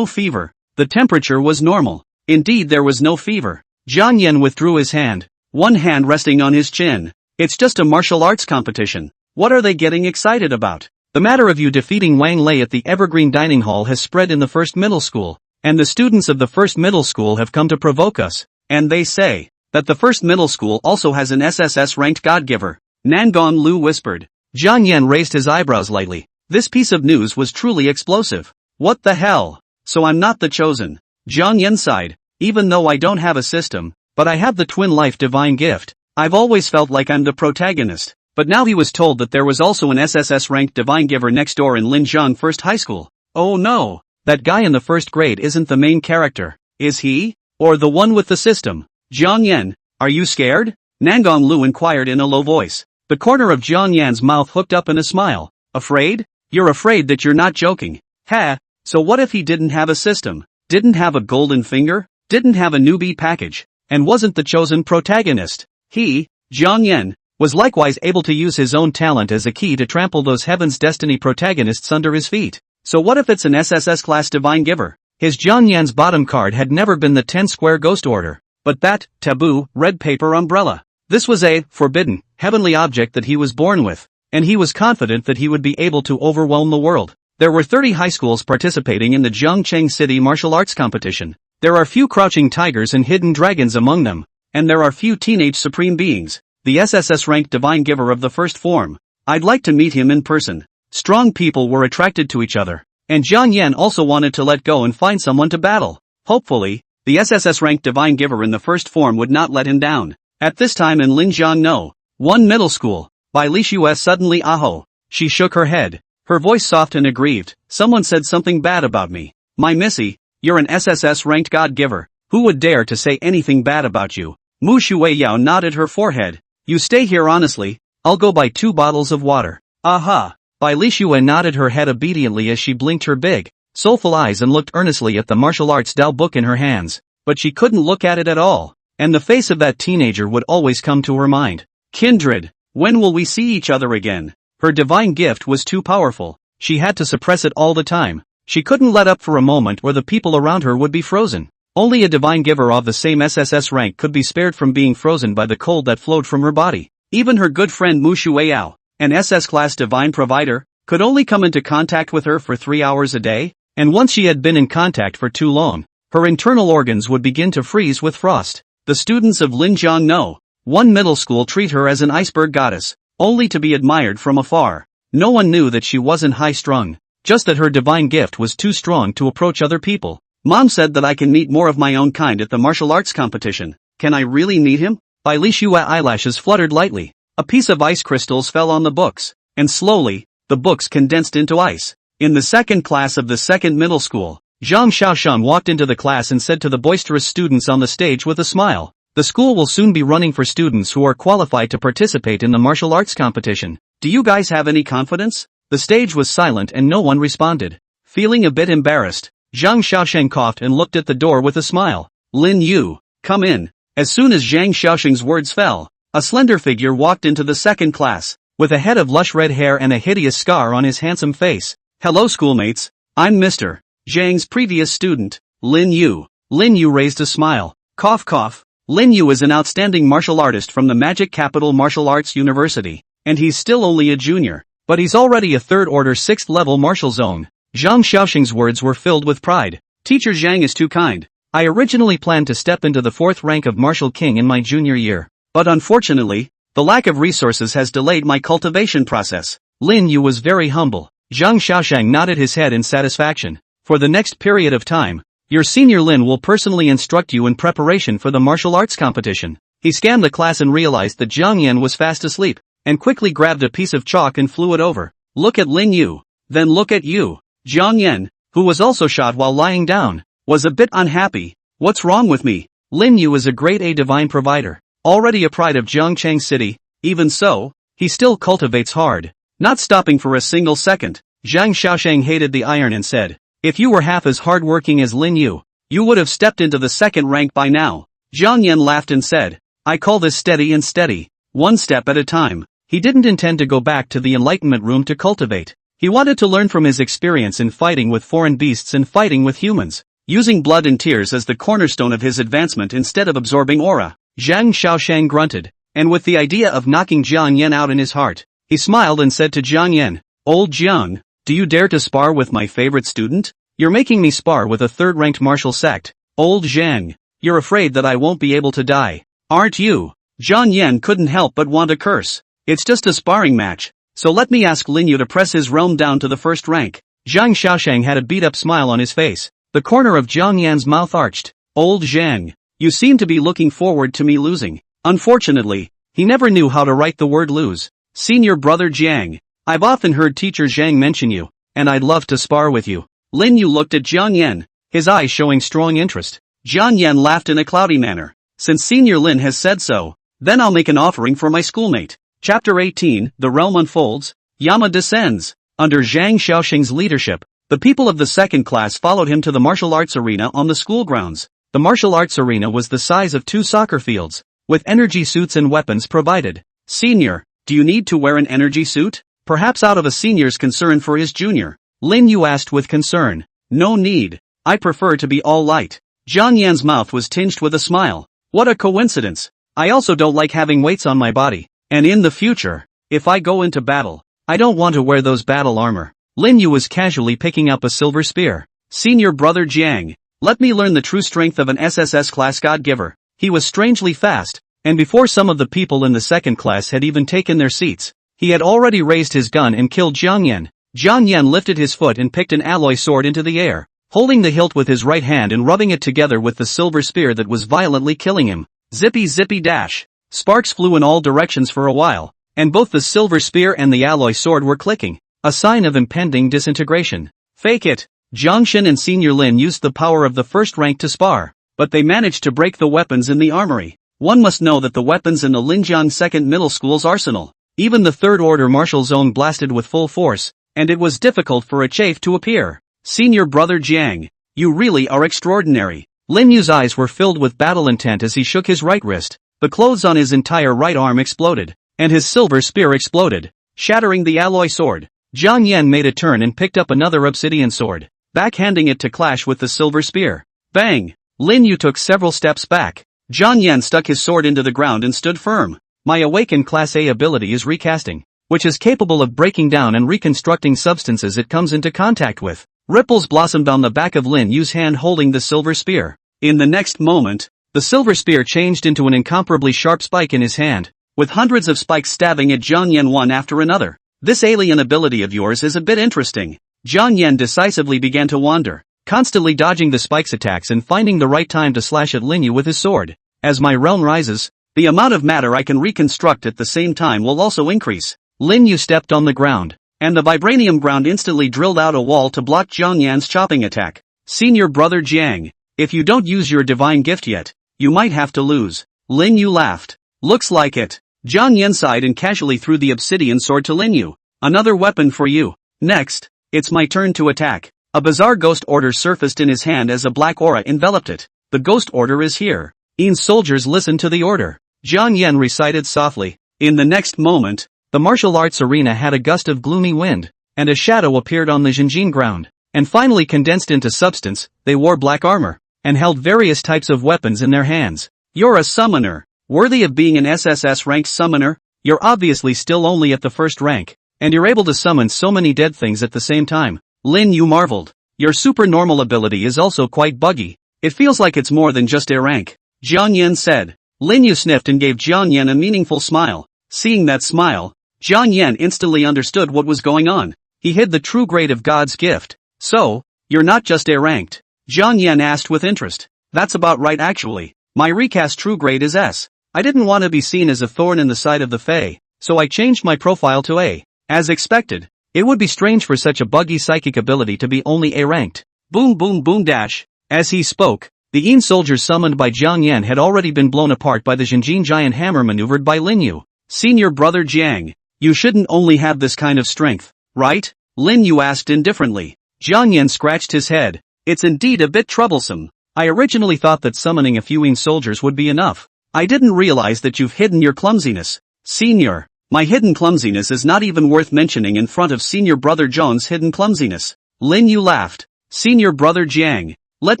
fever. The temperature was normal. Indeed there was no fever. Jiang Yan withdrew his hand, one hand resting on his chin. It's just a martial arts competition. What are they getting excited about? The matter of you defeating Wang Lei at the Evergreen Dining Hall has spread in the first middle school, and the students of the first middle school have come to provoke us, and they say that the first middle school also has an SSS-ranked God-giver. Nangong Lu whispered. Jiang Yan raised his eyebrows lightly. This piece of news was truly explosive. What the hell? So I'm not the chosen. Jiang Yan sighed. Even though I don't have a system, but I have the twin life divine gift. I've always felt like I'm the protagonist. But now he was told that there was also an SSS-ranked divine giver next door in Linjiang First High School. Oh no! That guy in the first grade isn't the main character, is he? Or the one with the system? Jiang Yan, are you scared? Nangong Lu inquired in a low voice. The corner of Jiang Yan's mouth hooked up in a smile. Afraid? You're afraid that you're not joking. Ha, so what if he didn't have a system? Didn't have a golden finger? Didn't have a newbie package? And wasn't the chosen protagonist? He, Jiang Yan, was likewise able to use his own talent as a key to trample those Heaven's Destiny protagonists under his feet. So what if it's an SSS-class divine giver? His Jiang Yan's bottom card had never been the 10-square ghost order, but that taboo red paper umbrella. This was a forbidden, heavenly object that he was born with, and he was confident that he would be able to overwhelm the world. There were 30 high schools participating in the Jiangqing City martial arts competition. There are few crouching tigers and hidden dragons among them. and there are few teenage supreme beings. The SSS ranked divine giver of the first form. I'd like to meet him in person. Strong people were attracted to each other, and Jiang Yan also wanted to let go and find someone to battle. Hopefully, the SSS ranked divine giver in the first form would not let him down. At this time in Linjiang No. 1 Middle School, Bai Lixue suddenly aho. She shook her head, her voice soft and aggrieved. Someone said something bad about me. My missy, you're an SSS ranked god giver. Who would dare to say anything bad about you? Mu Shuiyao nodded her forehead. You stay here honestly, I'll go buy 2 bottles of water. Aha! Bai Lixue nodded her head obediently as she blinked her big, soulful eyes and looked earnestly at the martial arts Dao book in her hands, but she couldn't look at it at all, and the face of that teenager would always come to her mind. Kindred, when will we see each other again? Her divine gift was too powerful, she had to suppress it all the time. She couldn't let up for a moment or the people around her would be frozen. Only a divine giver of the same SSS rank could be spared from being frozen by the cold that flowed from her body. Even her good friend Mu Shuiyao, an SS-class divine provider, could only come into contact with her for 3 hours a day, and once she had been in contact for too long, her internal organs would begin to freeze with frost. The students of Linjiang No. 1 Middle School treat her as an iceberg goddess, only to be admired from afar. No one knew that she wasn't high-strung, just that her divine gift was too strong to approach other people. Mom said that I can meet more of my own kind at the martial arts competition. Can I really meet him? Bai Lixue eyelashes fluttered lightly. A piece of ice crystals fell on the books, and slowly, the books condensed into ice. In the second class of the second middle school, Zhang Xiaoshan walked into the class and said to the boisterous students on the stage with a smile, the school will soon be running for students who are qualified to participate in the martial arts competition. Do you guys have any confidence? The stage was silent and no one responded. Feeling a bit embarrassed, Zhang Xiaoshan coughed and looked at the door with a smile. Lin Yu, come in. As soon as Zhang Xiaosheng's words fell, a slender figure walked into the second class, with a head of lush red hair and a hideous scar on his handsome face. Hello schoolmates, I'm Mr. Zhang's previous student, Lin Yu. Lin Yu raised a smile. Cough cough. Lin Yu is an outstanding martial artist from the Magic Capital Martial Arts University, and he's still only a junior, but he's already a third-order 6th-level martial zone. Zhang Xiaosheng's words were filled with pride. Teacher Zhang is too kind. I originally planned to step into the 4th rank of Martial King in my junior year, but unfortunately, the lack of resources has delayed my cultivation process. Lin Yu was very humble. Zhang Xiaosheng nodded his head in satisfaction. For the next period of time, your senior Lin will personally instruct you in preparation for the martial arts competition. He scanned the class and realized that Jiang Yan was fast asleep, and quickly grabbed a piece of chalk and flew it over. Look at Lin Yu, then look at you. Jiang Yan, who was also shot while lying down, was a bit unhappy. What's wrong with me? Lin Yu is a grade A divine provider, already a pride of Jiangcheng City. Even so, he still cultivates hard, not stopping for a single second. Zhang Xiaosheng hated the iron and said, if you were half as hardworking as Lin Yu, you would have stepped into the second rank by now. Jiang Yan laughed and said, I call this steady and steady, one step at a time. He didn't intend to go back to the Enlightenment room to cultivate. He wanted to learn from his experience in fighting with foreign beasts and fighting with humans, using blood and tears as the cornerstone of his advancement instead of absorbing aura. Zhang Xiaosheng grunted, and with the idea of knocking Jiang Yan out in his heart, he smiled and said to Jiang Yan, Old Jiang, do you dare to spar with my favorite student? You're making me spar with a third-ranked martial sect. Old Zhang, you're afraid that I won't be able to die, aren't you? Jiang Yan couldn't help but want to curse. It's just a sparring match, so let me ask Lin Yu to press his realm down to the first rank. Zhang Xiaosheng had a beat-up smile on his face. The corner of Jiang Yan's mouth arched. Old Zhang, you seem to be looking forward to me losing. Unfortunately, he never knew how to write the word lose. Senior brother Jiang, I've often heard teacher Zhang mention you, and I'd love to spar with you. Lin Yu looked at Jiang Yan, his eyes showing strong interest. Jiang Yan laughed in a cloudy manner. Since Senior Lin has said so, then I'll make an offering for my schoolmate. Chapter 18, The Realm Unfolds. Yama descends. Under Zhang Xiaosheng's leadership, the people of the second class followed him to the martial arts arena on the school grounds. The martial arts arena was the size of 2 soccer fields, with energy suits and weapons provided. Senior, do you need to wear an energy suit? Perhaps out of a senior's concern for his junior. Lin Yu asked with concern. No need. I prefer to be all light. Jiang Yan's mouth was tinged with a smile. What a coincidence. I also don't like having weights on my body. And in the future, if I go into battle, I don't want to wear those battle armor. Lin Yu was casually picking up a silver spear. Senior brother Jiang, let me learn the true strength of an SSS-class god giver. He was strangely fast, and before some of the people in the second class had even taken their seats, he had already raised his gun and killed Jiang Yan. Jiang Yan lifted his foot and picked an alloy sword into the air, holding the hilt with his right hand and rubbing it together with the silver spear that was violently killing him. Zippy zippy dash. Sparks flew in all directions for a while, and both the silver spear and the alloy sword were clicking, a sign of impending disintegration. Fake it. Jiang Shin and Senior Lin used the power of the first rank to spar, but they managed to break the weapons in the armory. One must know that the weapons in the Linjiang Second Middle School's arsenal, even the Third Order Martial Zone blasted with full force, and it was difficult for a chafe to appear. Senior brother Jiang, you really are extraordinary. Lin Yu's eyes were filled with battle intent as he shook his right wrist. The clothes on his entire right arm exploded, and his silver spear exploded, shattering the alloy sword. Jiang Yan made a turn and picked up another obsidian sword, backhanding it to clash with the silver spear. Bang! Lin Yu took several steps back. Jiang Yan stuck his sword into the ground and stood firm. My Awaken Class A ability is recasting, which is capable of breaking down and reconstructing substances it comes into contact with. Ripples blossomed on the back of Lin Yu's hand holding the silver spear. In the next moment, the silver spear changed into an incomparably sharp spike in his hand, with hundreds of spikes stabbing at Jiang Yan one after another. This alien ability of yours is a bit interesting. Jiang Yan decisively began to wander, constantly dodging the spikes' attacks and finding the right time to slash at Lin Yu with his sword. As my realm rises, the amount of matter I can reconstruct at the same time will also increase. Lin Yu stepped on the ground, and the vibranium ground instantly drilled out a wall to block Jiang Yan's chopping attack. Senior brother Jiang, if you don't use your divine gift yet, you might have to lose. Lin Yu laughed. Looks like it. Jiang Yan sighed and casually threw the obsidian sword to Lin Yu. Another weapon for you. Next, it's my turn to attack. A bizarre ghost order surfaced in his hand as a black aura enveloped it. The ghost order is here. Soldiers listened to the order. Jiang Yan recited softly. In the next moment, the martial arts arena had a gust of gloomy wind, and a shadow appeared on the Xinjiang ground, and finally condensed into substance. They wore black armor, and held various types of weapons in their hands. You're a summoner. Worthy of being an SSS-ranked summoner? You're obviously still only at the first rank, and you're able to summon so many dead things at the same time. Lin Yu marveled. Your supernormal ability is also quite buggy. It feels like it's more than just a rank. Jiang Yan said. Lin Yu sniffed and gave Jiang Yan a meaningful smile. Seeing that smile, Jiang Yan instantly understood what was going on. He hid the true grade of God's gift. So, you're not just a ranked? Jiang Yan asked with interest. That's about right actually. My recast true grade is S. I didn't want to be seen as a thorn in the side of the Fae, so I changed my profile to A. As expected, it would be strange for such a buggy psychic ability to be only A ranked. Boom boom boom dash. As he spoke, the soldiers summoned by Jiang Yan had already been blown apart by the Xinjiang giant hammer maneuvered by Lin Yu. Senior brother Jiang, you shouldn't only have this kind of strength, right? Lin Yu asked indifferently. Jiang Yan scratched his head. It's indeed a bit troublesome. I originally thought that summoning a few soldiers would be enough. I didn't realize that you've hidden your clumsiness. Senior, my hidden clumsiness is not even worth mentioning in front of senior brother Zhong's hidden clumsiness. Lin Yu laughed. Senior brother Jiang, let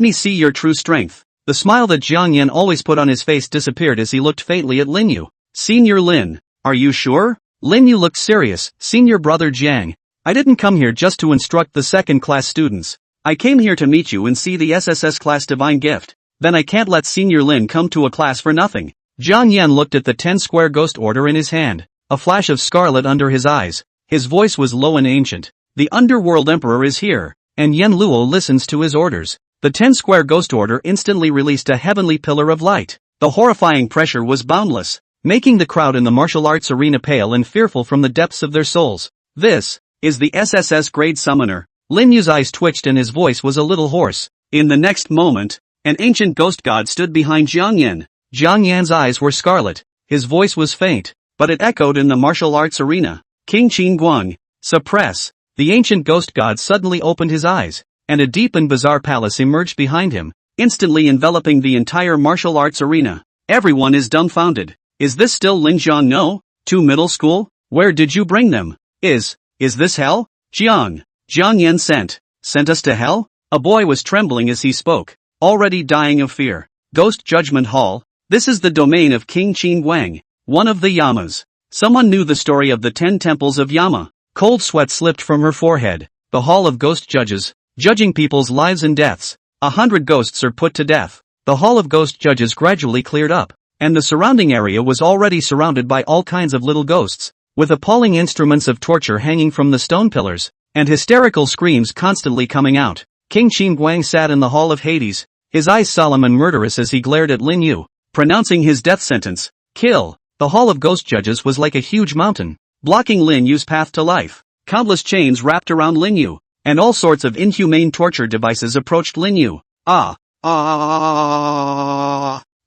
me see your true strength. The smile that Jiang Yan always put on his face disappeared as he looked faintly at Lin Yu. Senior Lin, are you sure? Lin Yu looked serious. Senior brother Jiang, I didn't come here just to instruct the second-class students. I came here to meet you and see the SSS-class divine gift. Then I can't let Senior Lin come to a class for nothing. Jiang Yan looked at the 10-square ghost order in his hand, a flash of scarlet under his eyes. His voice was low and ancient. The underworld emperor is here, and Yen Luo listens to his orders. The 10-square ghost order instantly released a heavenly pillar of light. The horrifying pressure was boundless, making the crowd in the martial arts arena pale and fearful from the depths of their souls. This is the SSS grade summoner. Lin Yu's eyes twitched and his voice was a little hoarse. In the next moment, an ancient ghost god stood behind Jiang Yan. Jiang Yan's eyes were scarlet. His voice was faint, but it echoed in the martial arts arena. King Qin Guang, suppress. The ancient ghost god suddenly opened his eyes, and a deep and bizarre palace emerged behind him, instantly enveloping the entire martial arts arena. Everyone is dumbfounded. Is this still Linjiang No? 2 middle school? Where did you bring them? Is this hell? Jiang Yan sent us to hell? A boy was trembling as he spoke, already dying of fear. Ghost Judgment Hall, this is the domain of King Qin Guang, one of the Yamas. Someone knew the story of the 10 temples of Yama. Cold sweat slipped from her forehead. The Hall of Ghost Judges, judging people's lives and deaths. 100 ghosts are put to death. the Hall of Ghost Judges gradually cleared up, and the surrounding area was already surrounded by all kinds of little ghosts, with appalling instruments of torture hanging from the stone pillars, and hysterical screams constantly coming out. King Qin Guang sat in the Hall of Hades, his eyes solemn and murderous as he glared at Lin Yu, pronouncing his death sentence. Kill. The Hall of Ghost Judges was like a huge mountain, blocking Lin Yu's path to life. Countless chains wrapped around Lin Yu, and all sorts of inhumane torture devices approached Lin Yu.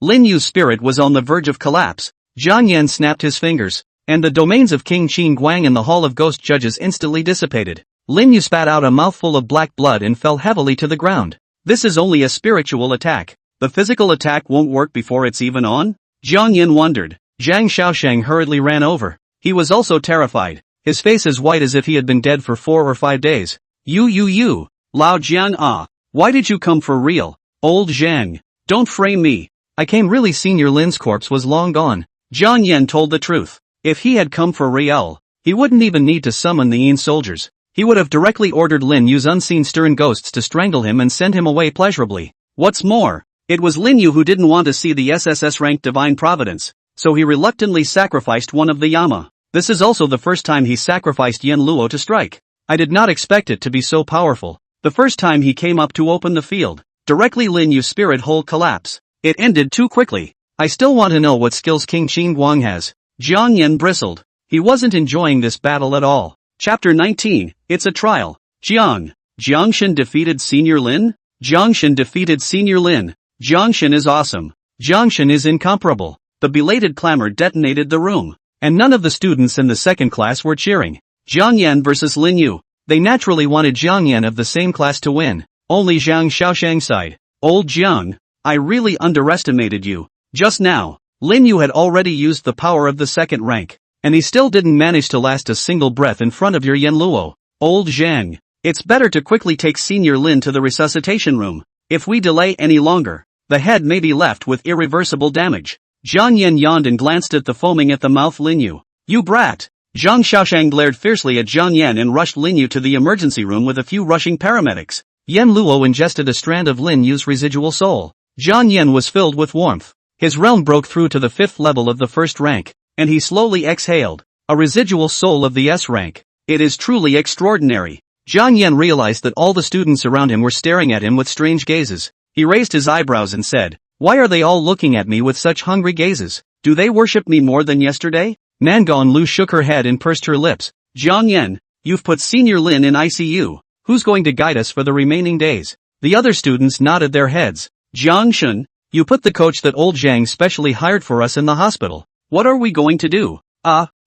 Lin Yu's spirit was on the verge of collapse. Jiang Yan snapped his fingers, and the domains of King Qin Guang and the Hall of Ghost Judges instantly dissipated. Lin Yu spat out a mouthful of black blood and fell heavily to the ground. This is only a spiritual attack. The physical attack won't work before it's even on? Jiang Yan wondered. Zhang Xiaosheng hurriedly ran over. He was also terrified, his face as white as if he had been dead for 4 or 5 days. You. Lao Jiang why did you come for real? Old Zhang. Don't frame me. I came really. Senior Lin's corpse was long gone. Jiang Yan told the truth. If he had come for real, he wouldn't even need to summon the Yin soldiers. He would have directly ordered Lin Yu's unseen stern ghosts to strangle him and send him away pleasurably. What's more, it was Lin Yu who didn't want to see the SSS-ranked Divine Providence, so he reluctantly sacrificed one of the Yama. This is also the first time he sacrificed Yen Luo to strike. I did not expect it to be so powerful. The first time he came up to open the field, directly Lin Yu's spirit hole collapse. It ended too quickly. I still want to know what skills King Qin Guang has. Jiang Yan bristled. He wasn't enjoying this battle at all. Chapter 19, It's a Trial. Jiangshan defeated Senior Lin? Jiangshan defeated Senior Lin. Jiangshan is awesome. Jiangshan is incomparable. The belated clamor detonated the room, and none of the students in the second class were cheering. Jiang Yan versus Lin Yu. They naturally wanted Jiang Yan of the same class to win. Only Zhang Xiaosheng sighed. Old Jiang, I really underestimated you. Just now, Lin Yu had already used the power of the second rank, and he still didn't manage to last a single breath in front of your Yen Luo. Old Zhang, it's better to quickly take Senior Lin to the resuscitation room. If we delay any longer, the head may be left with irreversible damage. Jiang Yan yawned and glanced at the foaming at the mouth Lin Yu. You brat! Zhang Xiaosheng glared fiercely at Jiang Yan and rushed Lin Yu to the emergency room with a few rushing paramedics. Yen Luo ingested a strand of Lin Yu's residual soul. Jiang Yan was filled with warmth. His realm broke through to the 5th level of the first rank, and he slowly exhaled. A residual soul of the S rank. It is truly extraordinary. Jiang Yan realized that all the students around him were staring at him with strange gazes. He raised his eyebrows and said, why are they all looking at me with such hungry gazes? Do they worship me more than yesterday? Nangon Lu shook her head and pursed her lips. Jiang Yan, you've put Senior Lin in ICU. Who's going to guide us for the remaining days? The other students nodded their heads. Jiang Shun, you put the coach that old Zhang specially hired for us in the hospital. What are we going to do?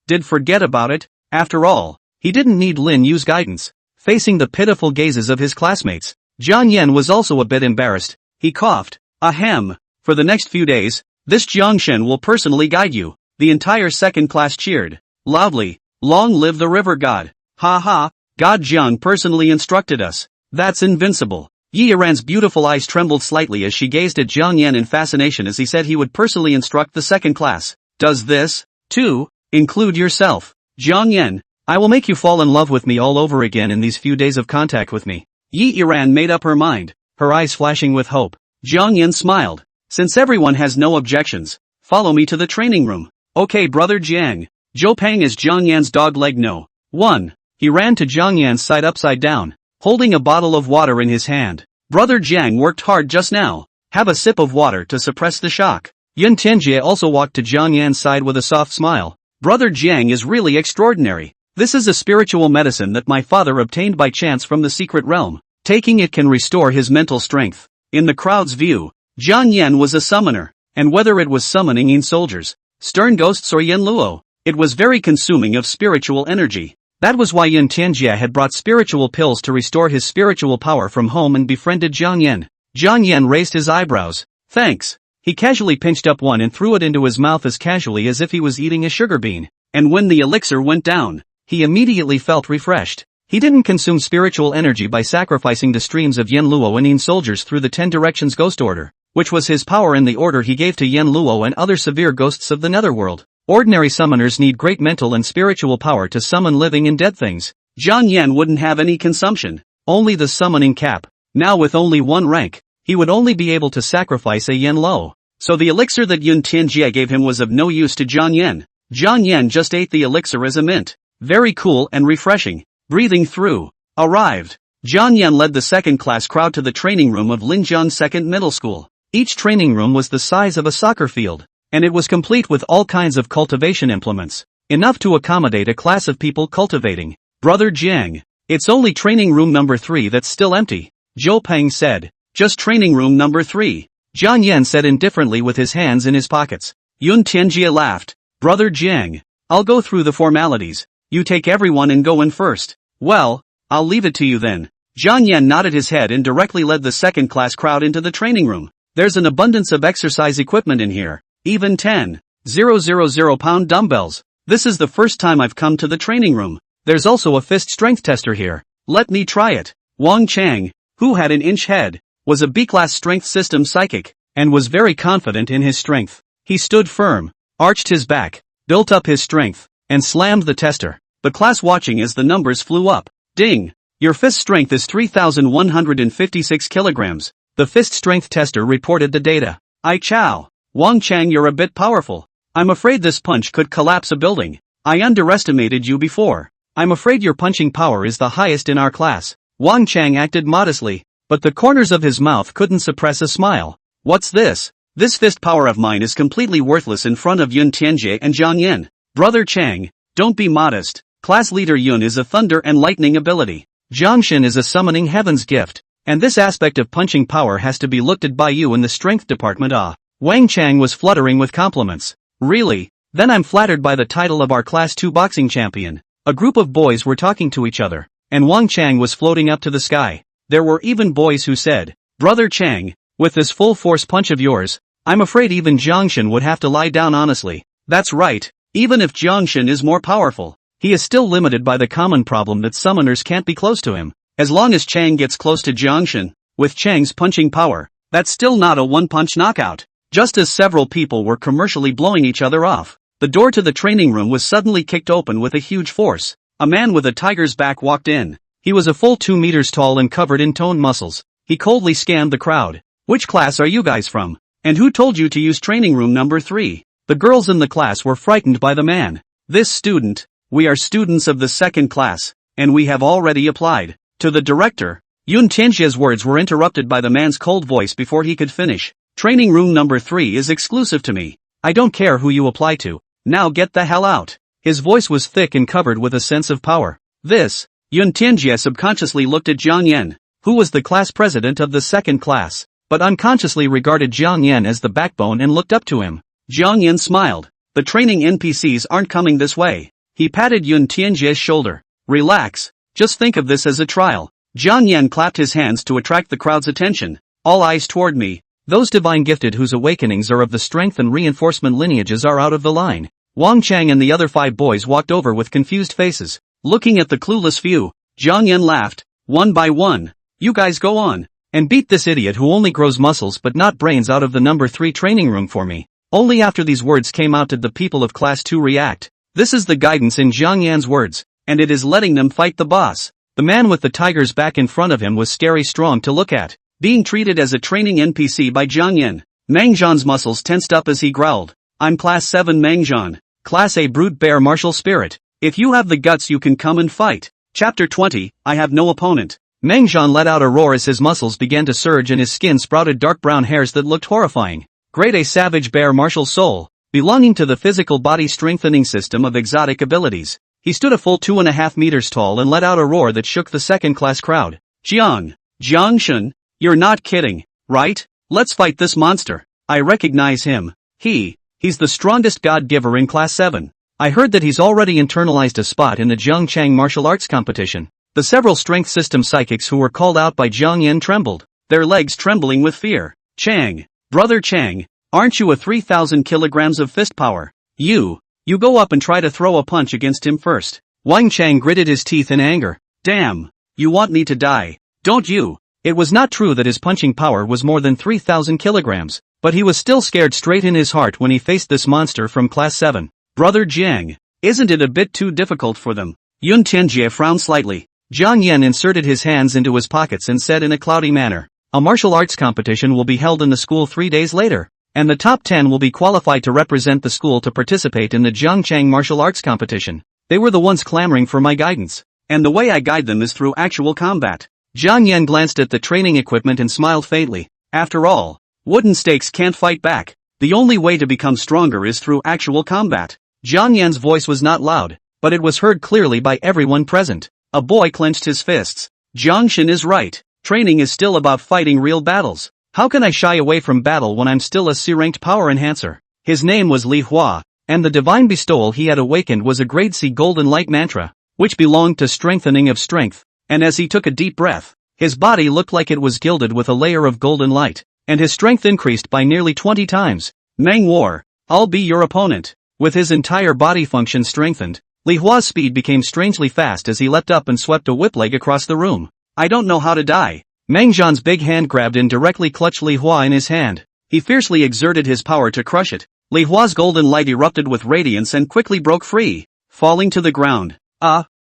Did forget about it. After all, he didn't need Lin Yu's guidance. Facing the pitiful gazes of his classmates, Jiang Yan was also a bit embarrassed. He coughed. Ahem. For the next few days, this Jiangshan will personally guide you. The entire second class cheered loudly. Long live the river god. Ha ha, God Jiang personally instructed us. That's Invincible. Yiran's beautiful eyes trembled slightly as she gazed at Jiang Yan in fascination as he said he would personally instruct the second class. Does this, too, include yourself? Jiang Yan, I will make you fall in love with me all over again in these few days of contact with me. Yiran made up her mind, her eyes flashing with hope. Jiang Yan smiled. Since everyone has no objections, follow me to the training room. Okay, brother Jiang. Zhou Pang is Jiang Yan's dog leg no. 1. He ran to Jiang Yan's side upside down, holding a bottle of water in his hand. Brother Jiang worked hard just now. Have a sip of water to suppress the shock. Yun Tianjie also walked to Jiang Yan's side with a soft smile. Brother Jiang is really extraordinary. This is a spiritual medicine that my father obtained by chance from the secret realm. Taking it can restore his mental strength. In the crowd's view, Jiang Yan was a summoner, and whether it was summoning Yin soldiers, stern ghosts or Yen Luo, it was very consuming of spiritual energy. That was why Yun Tianjie had brought spiritual pills to restore his spiritual power from home and befriended Jiang Yan. Jiang Yan raised his eyebrows. Thanks. He casually pinched up one and threw it into his mouth as casually as if he was eating a sugar bean. And when the elixir went down, he immediately felt refreshed. He didn't consume spiritual energy by sacrificing the streams of Yen Luo and Yin soldiers through the 10 Directions Ghost Order, which was his power in the order he gave to Yen Luo and other severe ghosts of the netherworld. Ordinary summoners need great mental and spiritual power to summon living and dead things. Jiang Yan wouldn't have any consumption, only the summoning cap. Now with only 1 rank, he would only be able to sacrifice a yen lo. So the elixir that Yun Tianjie gave him was of no use to Jiang Yan. Jiang Yan just ate the elixir as a mint. Very cool and refreshing. Breathing through. Arrived. Jiang Yan led the second-class crowd to the training room of Linjiang Second Middle School. Each training room was the size of a soccer field, and it was complete with all kinds of cultivation implements, enough to accommodate a class of people cultivating. Brother Jiang, it's only training room number 3 that's still empty, Zhou Peng said. Just training room number 3. Jiang Yan said indifferently with his hands in his pockets. Yun Tianjie laughed. Brother Jiang, I'll go through the formalities. You take everyone and go in first. Well, I'll leave it to you then. Jiang Yan nodded his head and directly led the second-class crowd into the training room. There's an abundance of exercise equipment in here. Even 10,000 pound dumbbells. This is the first time I've come to the training room. There's also a fist strength tester here. Let me try it. Wang Chang, who had an inch head, was a B-class strength system psychic, and was very confident in his strength. He stood firm, arched his back, built up his strength, and slammed the tester. The class watching as the numbers flew up. Ding! Your fist strength is 3,156 kilograms. The fist strength tester reported the data. Ai chow. Wang Chang, you're a bit powerful. I'm afraid this punch could collapse a building. I underestimated you before. I'm afraid your punching power is the highest in our class. Wang Chang acted modestly, but the corners of his mouth couldn't suppress a smile. What's this? This fist power of mine is completely worthless in front of Yun Tianjie and Jiang Yan. Brother Chang, don't be modest. Class leader Yun is a thunder and lightning ability. Jiangshan is a summoning heaven's gift. And this aspect of punching power has to be looked at by you in the strength department. Wang Chang was fluttering with compliments. Really? Then I'm flattered by the title of our Class 2 boxing champion. A group of boys were talking to each other, and Wang Chang was floating up to the sky. There were even boys who said, Brother Chang, with this full force punch of yours, I'm afraid even Jiangshan would have to lie down honestly. That's right, even if Jiangshan is more powerful, he is still limited by the common problem that summoners can't be close to him. As long as Chang gets close to Jiangshan, with Chang's punching power, that's still not a one-punch knockout. Just as several people were commercially blowing each other off, the door to the training room was suddenly kicked open with a huge force. A man with a tiger's back walked in. He was a full 2 meters tall and covered in toned muscles. He coldly scanned the crowd. Which class are you guys from? And who told you to use training room number 3? The girls in the class were frightened by the man. This student, we are students of the second class, and we have already applied. To the director, Yun Tianjie's words were interrupted by the man's cold voice before he could finish. Training room number 3 is exclusive to me. I don't care who you apply to. Now get the hell out. His voice was thick and covered with a sense of power. Yun Tianjie subconsciously looked at Jiang Yan, who was the class president of the second class, but unconsciously regarded Jiang Yan as the backbone and looked up to him. Jiang Yan smiled. The training NPCs aren't coming this way. He patted Yun Tianjie's shoulder. Relax. Just think of this as a trial. Jiang Yan clapped his hands to attract the crowd's attention. All eyes toward me. Those divine gifted whose awakenings are of the strength and reinforcement lineages are out of the line. Wang Chang and the other 5 boys walked over with confused faces. Looking at the clueless few, Jiang Yan laughed. One by one. You guys go on. And beat this idiot who only grows muscles but not brains out of the number 3 training room for me. Only after these words came out did the people of Class 2 react. This is the guidance in Jiang Yan's words, and it is letting them fight the boss. The man with the tiger's back in front of him was scary strong to look at, being treated as a training NPC by Jiang Yan. Meng Zhan's muscles tensed up as he growled. I'm Class 7 Meng Zhan, Class A Brute Bear Martial Spirit. If you have the guts you can come and fight. Chapter 20, I have no opponent. Meng Zhan let out a roar as his muscles began to surge and his skin sprouted dark brown hairs that looked horrifying. Grade A Savage Bear Martial Soul, belonging to the physical body strengthening system of exotic abilities. He stood a full 2.5 meters tall and let out a roar that shook the second-class crowd. Jiangshan, you're not kidding, right? Let's fight this monster. I recognize him. He's the strongest god-giver in Class 7. I heard that he's already internalized a spot in the Zhengchang martial arts competition. The several strength system psychics who were called out by Jiang Yan trembled, their legs trembling with fear. Chang, brother Chang, aren't you a 3,000 kilograms of fist power? You go up and try to throw a punch against him first. Wang Chang gritted his teeth in anger. Damn, you want me to die, don't you? It was not true that his punching power was more than 3,000 kilograms, but he was still scared straight in his heart when he faced this monster from Class 7. Brother Jiang, isn't it a bit too difficult for them? Yun Tianjie frowned slightly. Jiang Yan inserted his hands into his pockets and said in a cloudy manner, A martial arts competition will be held in the school 3 days later, and the top 10 will be qualified to represent the school to participate in the Zhangchang martial arts competition. They were the ones clamoring for my guidance, and the way I guide them is through actual combat. Jiang Yan glanced at the training equipment and smiled faintly. After all, wooden stakes can't fight back. The only way to become stronger is through actual combat. Jiang Yan's voice was not loud, but it was heard clearly by everyone present. A boy clenched his fists. Jiang Shen is right. Training is still about fighting real battles. How can I shy away from battle when I'm still a C-ranked power enhancer? His name was Li Hua, and the divine bestowal he had awakened was a grade C golden light mantra, which belonged to strengthening of strength, and as he took a deep breath, his body looked like it was gilded with a layer of golden light, and his strength increased by nearly 20 times. Manhwa, I'll be your opponent. With his entire body function strengthened, Li Hua's speed became strangely fast as he leapt up and swept a whip leg across the room. I don't know how to die. Mengzhan's big hand grabbed and directly clutched Li Hua in his hand. He fiercely exerted his power to crush it. Li Hua's golden light erupted with radiance and quickly broke free, falling to the ground.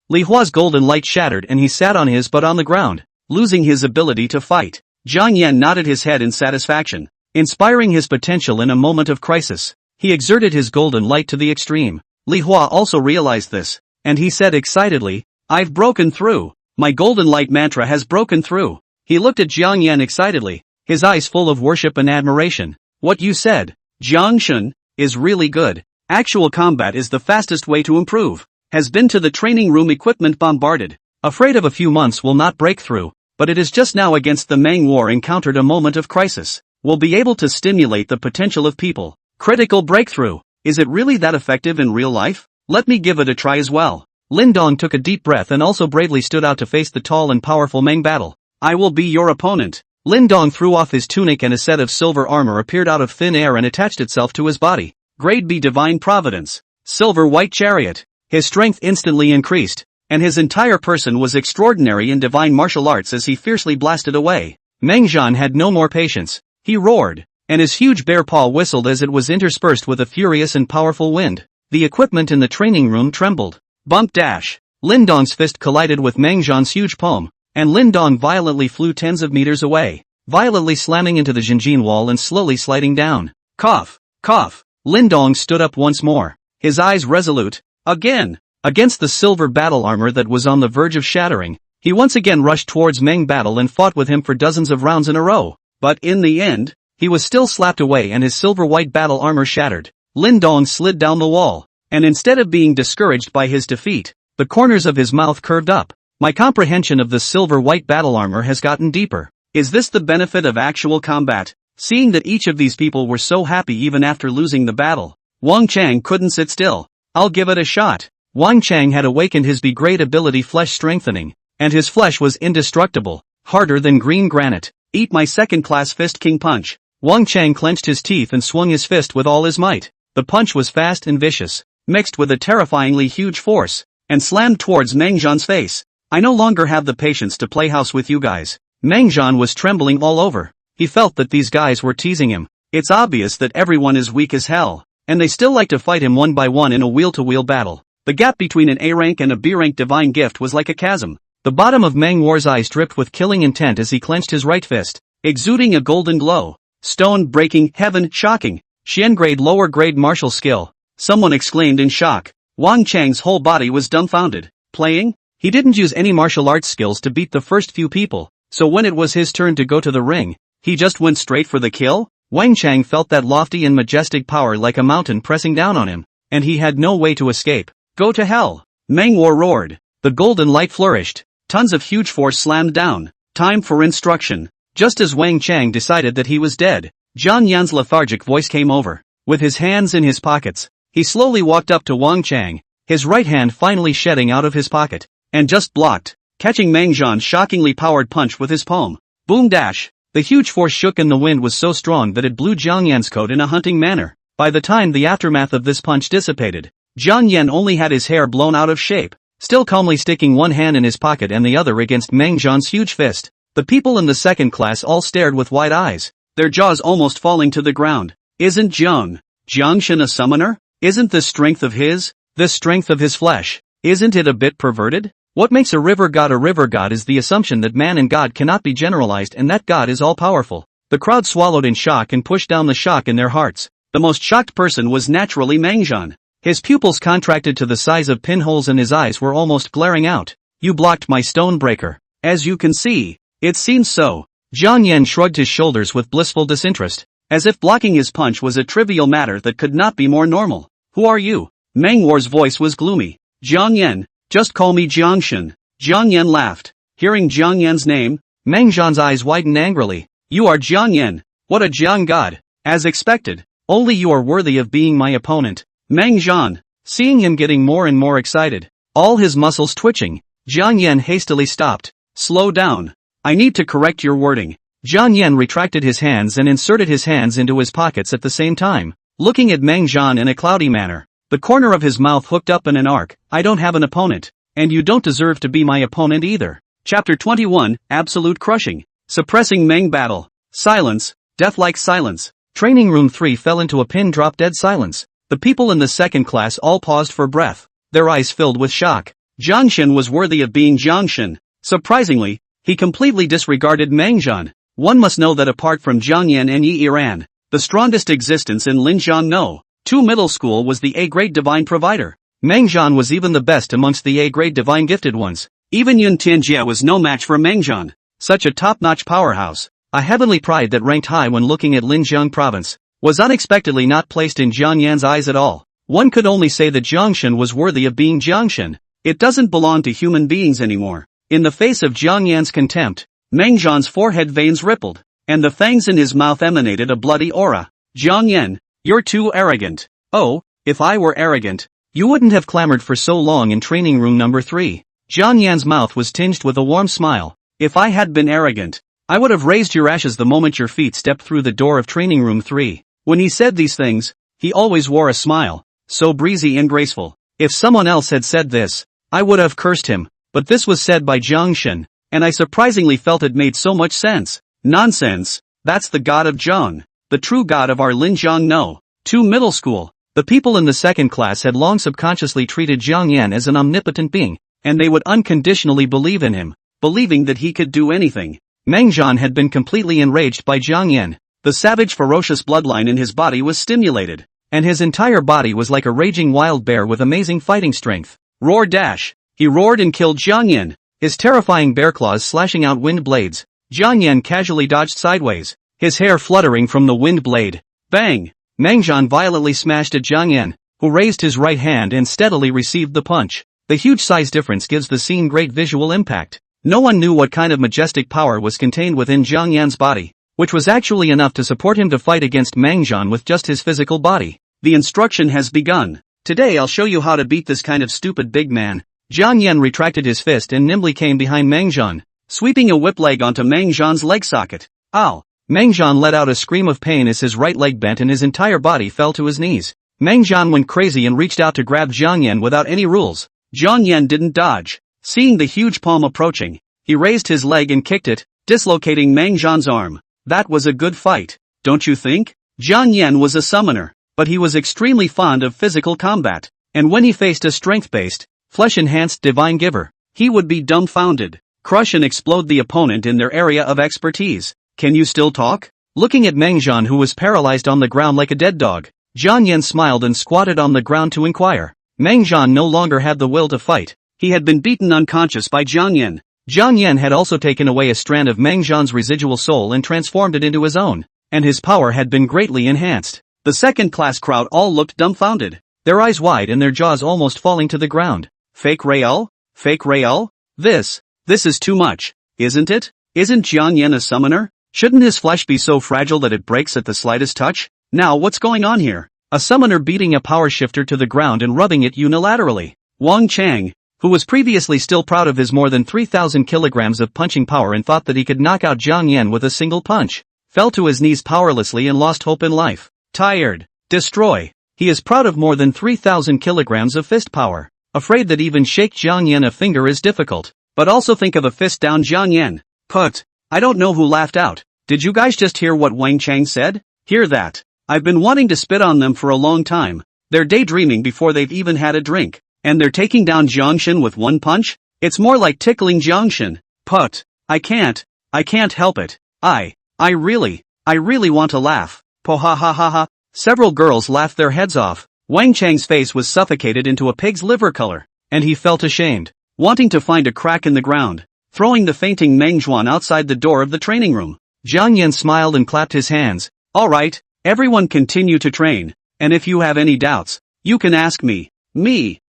Li Hua's golden light shattered and he sat on his butt on the ground, losing his ability to fight. Jiang Yan nodded his head in satisfaction, inspiring his potential in a moment of crisis. He exerted his golden light to the extreme. Li Hua also realized this, and he said excitedly, I've broken through. My golden light mantra has broken through. He looked at Jiang Yan excitedly, his eyes full of worship and admiration. What you said, Jiang Shen, is really good. Actual combat is the fastest way to improve. Has been to the training room equipment bombarded. Afraid of a few months will not break through, but it is just now against the Meng War encountered a moment of crisis. Will be able to stimulate the potential of people. Critical breakthrough. Is it really that effective in real life? Let me give it a try as well. Lin Dong took a deep breath and also bravely stood out to face the tall and powerful Meng battle. I will be your opponent. Lin Dong threw off his tunic and a set of silver armor appeared out of thin air and attached itself to his body. Grade B Divine Providence. Silver White Chariot. His strength instantly increased, and his entire person was extraordinary in divine martial arts as he fiercely blasted away. Mengzhan had no more patience. He roared, and his huge bear paw whistled as it was interspersed with a furious and powerful wind. The equipment in the training room trembled. Bump dash. Lin Dong's fist collided with Mengzhan's huge palm, and Lin Dong violently flew tens of meters away, violently slamming into the Jinjin wall and slowly sliding down. Cough, cough. Lin Dong stood up once more, his eyes resolute. Again, against the silver battle armor that was on the verge of shattering, he once again rushed towards Meng battle and fought with him for dozens of rounds in a row. But in the end, he was still slapped away and his silver-white battle armor shattered. Lin Dong slid down the wall, and instead of being discouraged by his defeat, the corners of his mouth curved up. My comprehension of the silver-white battle armor has gotten deeper. Is this the benefit of actual combat? Seeing that each of these people were so happy even after losing the battle, Wang Chang couldn't sit still. I'll give it a shot. Wang Chang had awakened his B-grade ability flesh strengthening, and his flesh was indestructible, harder than green granite. Eat my second-class fist king punch. Wang Chang clenched his teeth and swung his fist with all his might. The punch was fast and vicious, mixed with a terrifyingly huge force, and slammed towards Mengzhan's face. I no longer have the patience to play house with you guys. Mengzhan was trembling all over. He felt that these guys were teasing him. It's obvious that everyone is weak as hell, and they still like to fight him one by one in a wheel-to-wheel battle. The gap between an A-rank and a B-rank divine gift was like a chasm. The bottom of Meng War's eyes dripped with killing intent as he clenched his right fist, exuding a golden glow. Stone breaking, heaven, shocking. Xian grade lower grade martial skill. Someone exclaimed in shock. Wang Chang's whole body was dumbfounded. Playing? He didn't use any martial arts skills to beat the first few people, so when it was his turn to go to the ring, he just went straight for the kill? Wang Chang felt that lofty and majestic power like a mountain pressing down on him, and he had no way to escape. Go to hell! Meng War roared. The golden light flourished. Tons of huge force slammed down. Time for instruction. Just as Wang Chang decided that he was dead, Jiang Yan's lethargic voice came over. With his hands in his pockets, he slowly walked up to Wang Chang, his right hand finally shedding out of his pocket, and just blocked, catching Mengzhan's shockingly powered punch with his palm. Boom dash! The huge force shook and the wind was so strong that it blew Jiang Yan's coat in a hunting manner. By the time the aftermath of this punch dissipated, Jiang Yan only had his hair blown out of shape, still calmly sticking one hand in his pocket and the other against Mengzhan's huge fist. The people in the second class all stared with wide eyes, their jaws almost falling to the ground. Isn't Jiang Shen a summoner? Isn't this strength of his? This strength of his flesh? Isn't it a bit perverted? What makes a river god is the assumption that man and God cannot be generalized and that God is all-powerful. The crowd swallowed in shock and pushed down the shock in their hearts. The most shocked person was naturally Mangjan. His pupils contracted to the size of pinholes and his eyes were almost glaring out. You blocked my stone breaker. As you can see, it seems so. Jiang Yan shrugged his shoulders with blissful disinterest, as if blocking his punch was a trivial matter that could not be more normal. Who are you? Mangwar's voice was gloomy. Jiang Yan, just call me Jiangshan. Jiang Yan laughed. Hearing Jiang Yan's name, Mangjan's eyes widened angrily. You are Jiang Yan. What a Jiang god. As expected. Only you are worthy of being my opponent. Mangjan, seeing him getting more and more excited, all his muscles twitching, Jiang Yan hastily stopped. Slow down. I need to correct your wording. Jiang Yan retracted his hands and inserted his hands into his pockets at the same time, looking at Mangjan in a cloudy manner. The corner of his mouth hooked up in an arc. I don't have an opponent, and you don't deserve to be my opponent either. Chapter 21, Absolute Crushing. Suppressing Meng battle. Silence, death-like silence. Training room 3 fell into a pin-drop dead silence. The people in the second class all paused for breath, their eyes filled with shock. Jiangshan was worthy of being Jiangshan. Surprisingly, he completely disregarded Mangjan. One must know that apart from Jiang Yan and Yiran, the strongest existence in Linjiang No. 2 Middle School was the A-grade divine provider. Mangjan was even the best amongst the A-grade divine gifted ones. Even Yun Tianjie was no match for Mangjan. Such a top-notch powerhouse, a heavenly pride that ranked high when looking at Linjiang province, was unexpectedly not placed in Jiang Yan's eyes at all. One could only say that Jiangshan was worthy of being Jiangshan. It doesn't belong to human beings anymore. In the face of Jiang Yan's contempt, Mangjan's forehead veins rippled, and the fangs in his mouth emanated a bloody aura. Jiang Yan, you're too arrogant. Oh, if I were arrogant, you wouldn't have clamored for so long in training room number 3. Jiang Yan's mouth was tinged with a warm smile. If I had been arrogant, I would have raised your ashes the moment your feet stepped through the door of training room 3. When he said these things, he always wore a smile, so breezy and graceful. If someone else had said this, I would have cursed him, but this was said by Jiangshan, and I surprisingly felt it made so much sense. Nonsense, that's the god of Zhang, the true god of our Linjiang No. 2 Middle School. The people in the second class had long subconsciously treated Jiang Yan as an omnipotent being, and they would unconditionally believe in him, believing that he could do anything. Mangjan had been completely enraged by Jiang Yan. The savage ferocious bloodline in his body was stimulated, and his entire body was like a raging wild bear with amazing fighting strength. Roar dash! He roared and killed Jiang Yan, his terrifying bear claws slashing out wind blades. Jiang Yan casually dodged sideways, his hair fluttering from the wind blade. Bang! Mangjan violently smashed at Jiang Yan, who raised his right hand and steadily received the punch. The huge size difference gives the scene great visual impact. No one knew what kind of majestic power was contained within Jiang Yan's body, which was actually enough to support him to fight against Mangjan with just his physical body. The instruction has begun. Today I'll show you how to beat this kind of stupid big man. Jiang Yan retracted his fist and nimbly came behind Mangjan, sweeping a whip leg onto Mangjan's leg socket. Ow! Mangjan let out a scream of pain as his right leg bent and his entire body fell to his knees. Mangjan went crazy and reached out to grab Jiang Yan without any rules. Jiang Yan didn't dodge. Seeing the huge palm approaching, he raised his leg and kicked it, dislocating Mangjan's arm. That was a good fight, don't you think? Jiang Yan was a summoner, but he was extremely fond of physical combat, and when he faced a strength-based, flesh-enhanced divine giver, he would be dumbfounded, crush and explode the opponent in their area of expertise. Can you still talk? Looking at Mangjan who was paralyzed on the ground like a dead dog, Jiang Yan smiled and squatted on the ground to inquire. Mangjan no longer had the will to fight. He had been beaten unconscious by Jiang Yan. Jiang Yan had also taken away a strand of Mangjan's residual soul and transformed it into his own, and his power had been greatly enhanced. The second-class crowd all looked dumbfounded, their eyes wide and their jaws almost falling to the ground. Fake Real? Fake Real? This is too much, isn't it? Isn't Jiang Yan a summoner? Shouldn't his flesh be so fragile that it breaks at the slightest touch? Now what's going on here? A summoner beating a power shifter to the ground and rubbing it unilaterally. Wang Chang, who was previously still proud of his more than 3,000 kilograms of punching power and thought that he could knock out Jiang Yan with a single punch, fell to his knees powerlessly and lost hope in life. Tired. Destroy. He is proud of more than 3,000 kilograms of fist power, afraid that even shake Jiang Yan a finger is difficult. But also think of a fist down Jiang Yan. Put. I don't know who laughed out. Did you guys just hear what Wang Chang said? Hear that? I've been wanting to spit on them for a long time. They're daydreaming before they've even had a drink. And they're taking down Jiangshan with one punch? It's more like tickling Jiang. Put. I can't help it. I really want to laugh. Po ha ha ha ha. Several girls laughed their heads off. Wang Chang's face was suffocated into a pig's liver color, and he felt ashamed, wanting to find a crack in the ground, throwing the fainting Meng Zhuan outside the door of the training room. Jiang Yan smiled and clapped his hands. Alright, everyone continue to train, and if you have any doubts, you can ask me. Me,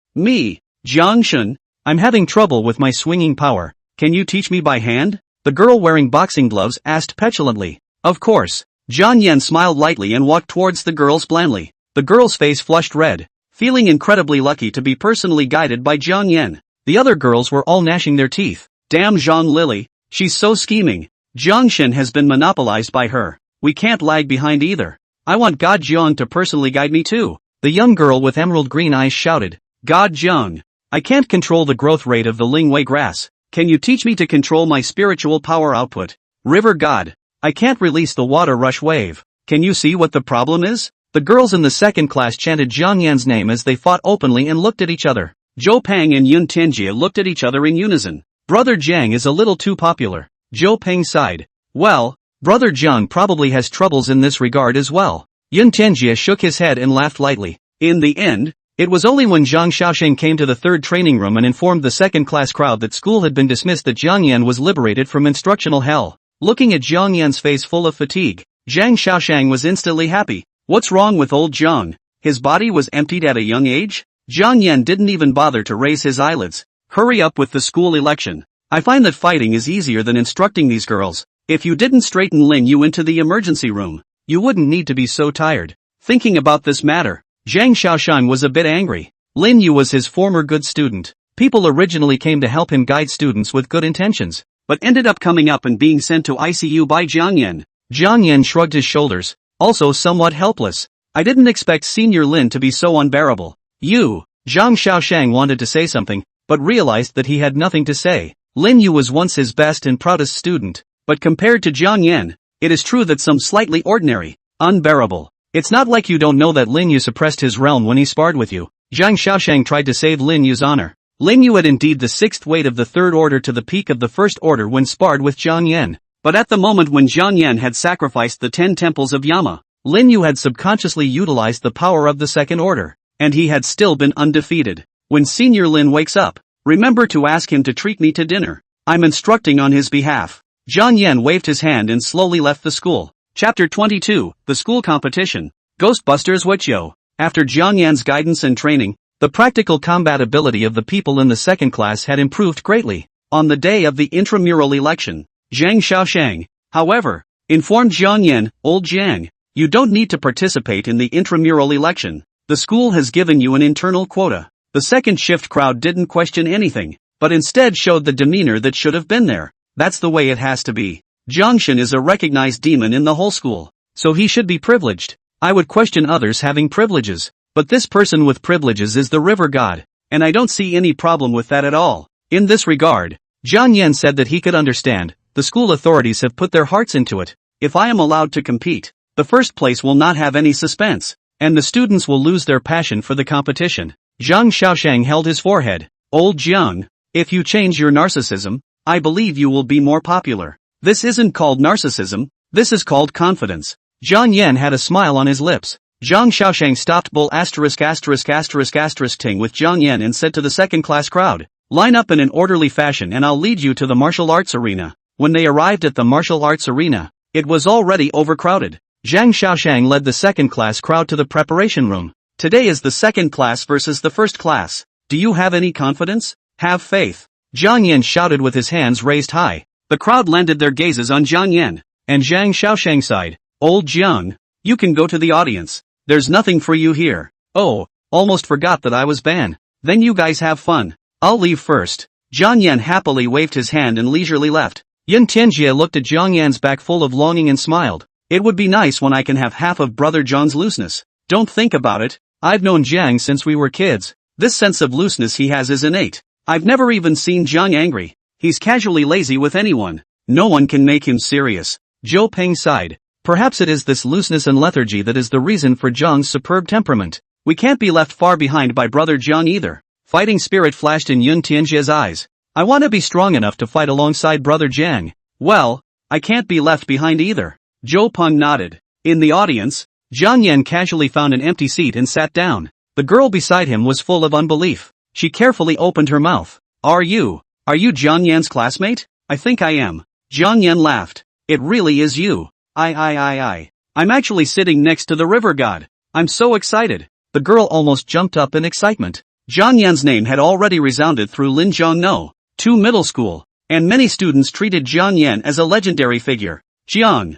Jiang. I'm having trouble with my swinging power. Can you teach me by hand? The girl wearing boxing gloves asked petulantly. Of course. Jiang Yan smiled lightly and walked towards the girls blandly. The girl's face flushed red, feeling incredibly lucky to be personally guided by Jiang Yan. The other girls were all gnashing their teeth. Damn Zhang Lily, she's so scheming. Jiang has been monopolized by her. We can't lag behind either. I want God Jiang to personally guide me too. The young girl with emerald green eyes shouted. God Jiang. I can't control the growth rate of the Lingwei grass. Can you teach me to control my spiritual power output? River God. I can't release the water rush wave. Can you see what the problem is? The girls in the second class chanted Jiang Yan's name as they fought openly and looked at each other. Zhou Peng and Yun Tianjie looked at each other in unison. Brother Jiang is a little too popular. Zhou Peng sighed. Well, Brother Jiang probably has troubles in this regard as well. Yun Tianjie shook his head and laughed lightly. In the end, it was only when Zhang Xiaosheng came to the third training room and informed the second-class crowd that school had been dismissed that Jiang Yan was liberated from instructional hell. Looking at Jiang Yan's face full of fatigue, Zhang Xiaosheng was instantly happy. What's wrong with old Jiang? His body was emptied at a young age? Jiang Yan didn't even bother to raise his eyelids. Hurry up with the school election. I find that fighting is easier than instructing these girls. If you didn't straighten Lin Yu into the emergency room, you wouldn't need to be so tired. Thinking about this matter, Zhang Xiaosheng was a bit angry. Lin Yu was his former good student. People originally came to help him guide students with good intentions, but ended up coming up and being sent to ICU by Jiang Yan. Jiang Yan shrugged his shoulders, also somewhat helpless. I didn't expect Senior Lin to be so unbearable. You, Zhang Xiaosheng wanted to say something, but realized that he had nothing to say. Lin Yu was once his best and proudest student, but compared to Jiang Yan, it is true that some slightly ordinary, unbearable. It's not like you don't know that Lin Yu suppressed his realm when he sparred with you. Zhang Xiaosheng tried to save Lin Yu's honor. Lin Yu had indeed the sixth weight of the third order to the peak of the first order when sparred with Jiang Yan. But at the moment when Jiang Yan had sacrificed the 10 temples of Yama, Lin Yu had subconsciously utilized the power of the second order, and he had still been undefeated. When Senior Lin wakes up, remember to ask him to treat me to dinner. I'm instructing on his behalf. Jiang Yan waved his hand and slowly left the school. Chapter 22, The School Competition. Ghostbusters Wuqiu. After Jiang Yan's guidance and training, the practical combat ability of the people in the second class had improved greatly. On the day of the intramural election, Zhang Xiaosheng, however, informed Jiang Yan, Old Jiang, you don't need to participate in the intramural election. The school has given you an internal quota. The second shift crowd didn't question anything, but instead showed the demeanor that should have been there. That's the way it has to be. Jiang is a recognized demon in the whole school, so he should be privileged. I would question others having privileges, but this person with privileges is the river god, and I don't see any problem with that at all. In this regard, Jiang Yan said that he could understand. The school authorities have put their hearts into it. If I am allowed to compete, the first place will not have any suspense, and the students will lose their passion for the competition. Zhang Xiaosheng held his forehead. Old Jiang, if you change your narcissism, I believe you will be more popular. This isn't called narcissism, this is called confidence. Jiang Yan had a smile on his lips. Zhang Xiaosheng stopped bull ting with Jiang Yan and said to the second-class crowd, line up in an orderly fashion and I'll lead you to the martial arts arena. When they arrived at the martial arts arena, it was already overcrowded. Zhang Xiaosheng led the second-class crowd to the preparation room. Today is the second class versus the first class. Do you have any confidence? Have faith. Jiang Yan shouted with his hands raised high. The crowd landed their gazes on Jiang Yan, and Zhang Xiaosheng sighed. Old Jiang, you can go to the audience. There's nothing for you here. Oh, almost forgot that I was banned. Then you guys have fun. I'll leave first. Jiang Yan happily waved his hand and leisurely left. Yun Tianjie looked at Jiang Yan's back full of longing and smiled. It would be nice when I can have half of Brother Zhang's looseness. Don't think about it. I've known Jiang since we were kids. This sense of looseness he has is innate. I've never even seen Jiang angry. He's casually lazy with anyone. No one can make him serious. Zhou Peng sighed. Perhaps it is this looseness and lethargy that is the reason for Jiang's superb temperament. We can't be left far behind by Brother Jiang either. Fighting spirit flashed in Yun Tianjie's eyes. I want to be strong enough to fight alongside brother Jiang. Well, I can't be left behind either. Zhou Peng nodded. In the audience, Jiang Yan casually found an empty seat and sat down. The girl beside him was full of unbelief. She carefully opened her mouth. Are you Jiang Yan's classmate? I think I am. Jiang Yan laughed. It really is you. I'm actually sitting next to the river god. I'm so excited. The girl almost jumped up in excitement. Jiang Yan's name had already resounded through Linjiang No. 2 middle school, and many students treated Jiang Yan as a legendary figure. Jiang,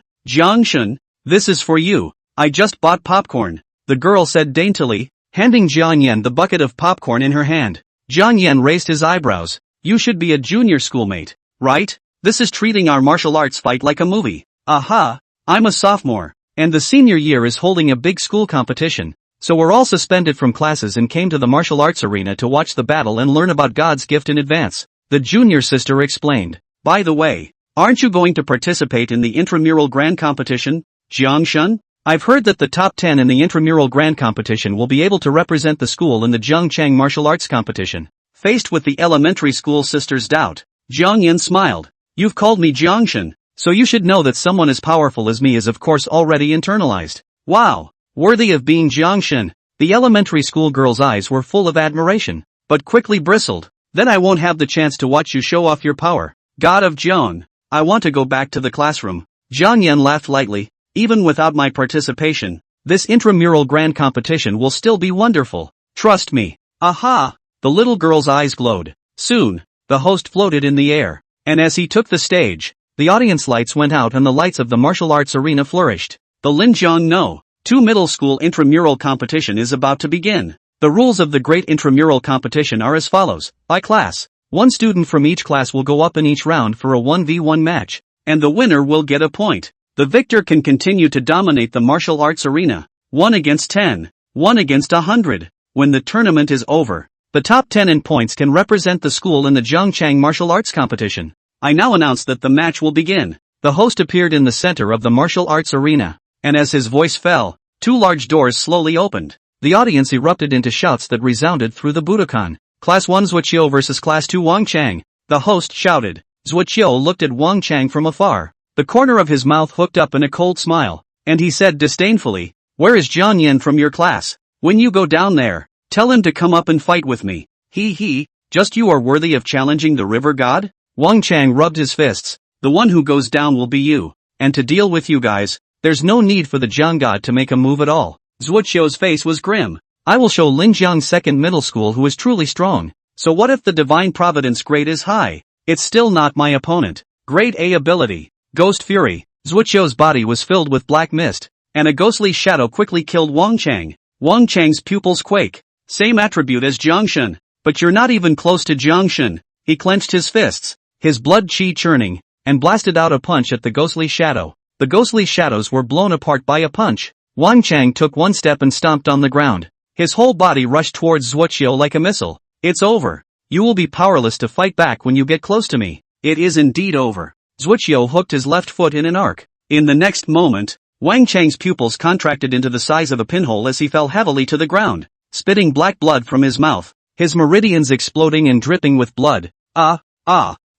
this is for you. I just bought popcorn, the girl said daintily, handing Jiang Yan the bucket of popcorn in her hand. Jiang Yan raised his eyebrows. You should be a junior schoolmate, right? This is treating our martial arts fight like a movie. Aha, I'm a sophomore, and the senior year is holding a big school competition, so we're all suspended from classes and came to the martial arts arena to watch the battle and learn about God's gift in advance, the junior sister explained. By the way, aren't you going to participate in the intramural grand competition, Jiang? I've heard that the top 10 in the intramural grand competition will be able to represent the school in the Zhengchang martial arts competition. Faced with the elementary school sister's doubt, Jiang Yan smiled. You've called me Jiang, so you should know that someone as powerful as me is of course already internalized. Wow, worthy of being Jiang. The elementary school girl's eyes were full of admiration, but quickly bristled. Then I won't have the chance to watch you show off your power. God of Jiang, I want to go back to the classroom. Jiang Yan laughed lightly. Even without my participation, this intramural grand competition will still be wonderful. Trust me. Aha! The little girl's eyes glowed. Soon, the host floated in the air, and as he took the stage, the audience lights went out and the lights of the martial arts arena flourished. The Linjiang No. 2 middle school intramural competition is about to begin. The rules of the great intramural competition are as follows. By class, one student from each class will go up in each round for a 1v1 match, and the winner will get a point. The victor can continue to dominate the martial arts arena. 1 against 10, 1 against 100. When the tournament is over, the top 10 in points can represent the school in the Zhengchang martial arts competition. I now announce that the match will begin. The host appeared in the center of the martial arts arena, and as his voice fell, 2 large doors slowly opened. The audience erupted into shouts that resounded through the Budokan. Class 1 Zhuoqiu versus Class 2 Wang Chang. The host shouted. Zhuoqiu looked at Wang Chang from afar. The corner of his mouth hooked up in a cold smile, and he said disdainfully, Where is Jiang Yan from your class? When you go down there, tell him to come up and fight with me. Just you are worthy of challenging the river god? Wang Chang rubbed his fists. The one who goes down will be you, and to deal with you guys, there's no need for the Jiang god to make a move at all. Zhuoqiu's face was grim. I will show Linjiang Second Middle School who is truly strong. So what if the Divine Providence grade is high? It's still not my opponent. Grade A ability. Ghost Fury. Zhuoqiu's body was filled with black mist, and a ghostly shadow quickly killed Wang Chang. Wang Chang's pupils quake. Same attribute as Jiang, but you're not even close to Jiang. He clenched his fists, his blood chi churning, and blasted out a punch at the ghostly shadow. The ghostly shadows were blown apart by a punch. Wang Chang took one step and stomped on the ground. His whole body rushed towards Zhuoqiu like a missile. It's over. You will be powerless to fight back when you get close to me. It is indeed over. Zhuoqiu hooked his left foot in an arc. In the next moment, Wang Chang's pupils contracted into the size of a pinhole as he fell heavily to the ground, spitting black blood from his mouth, his meridians exploding and dripping with blood.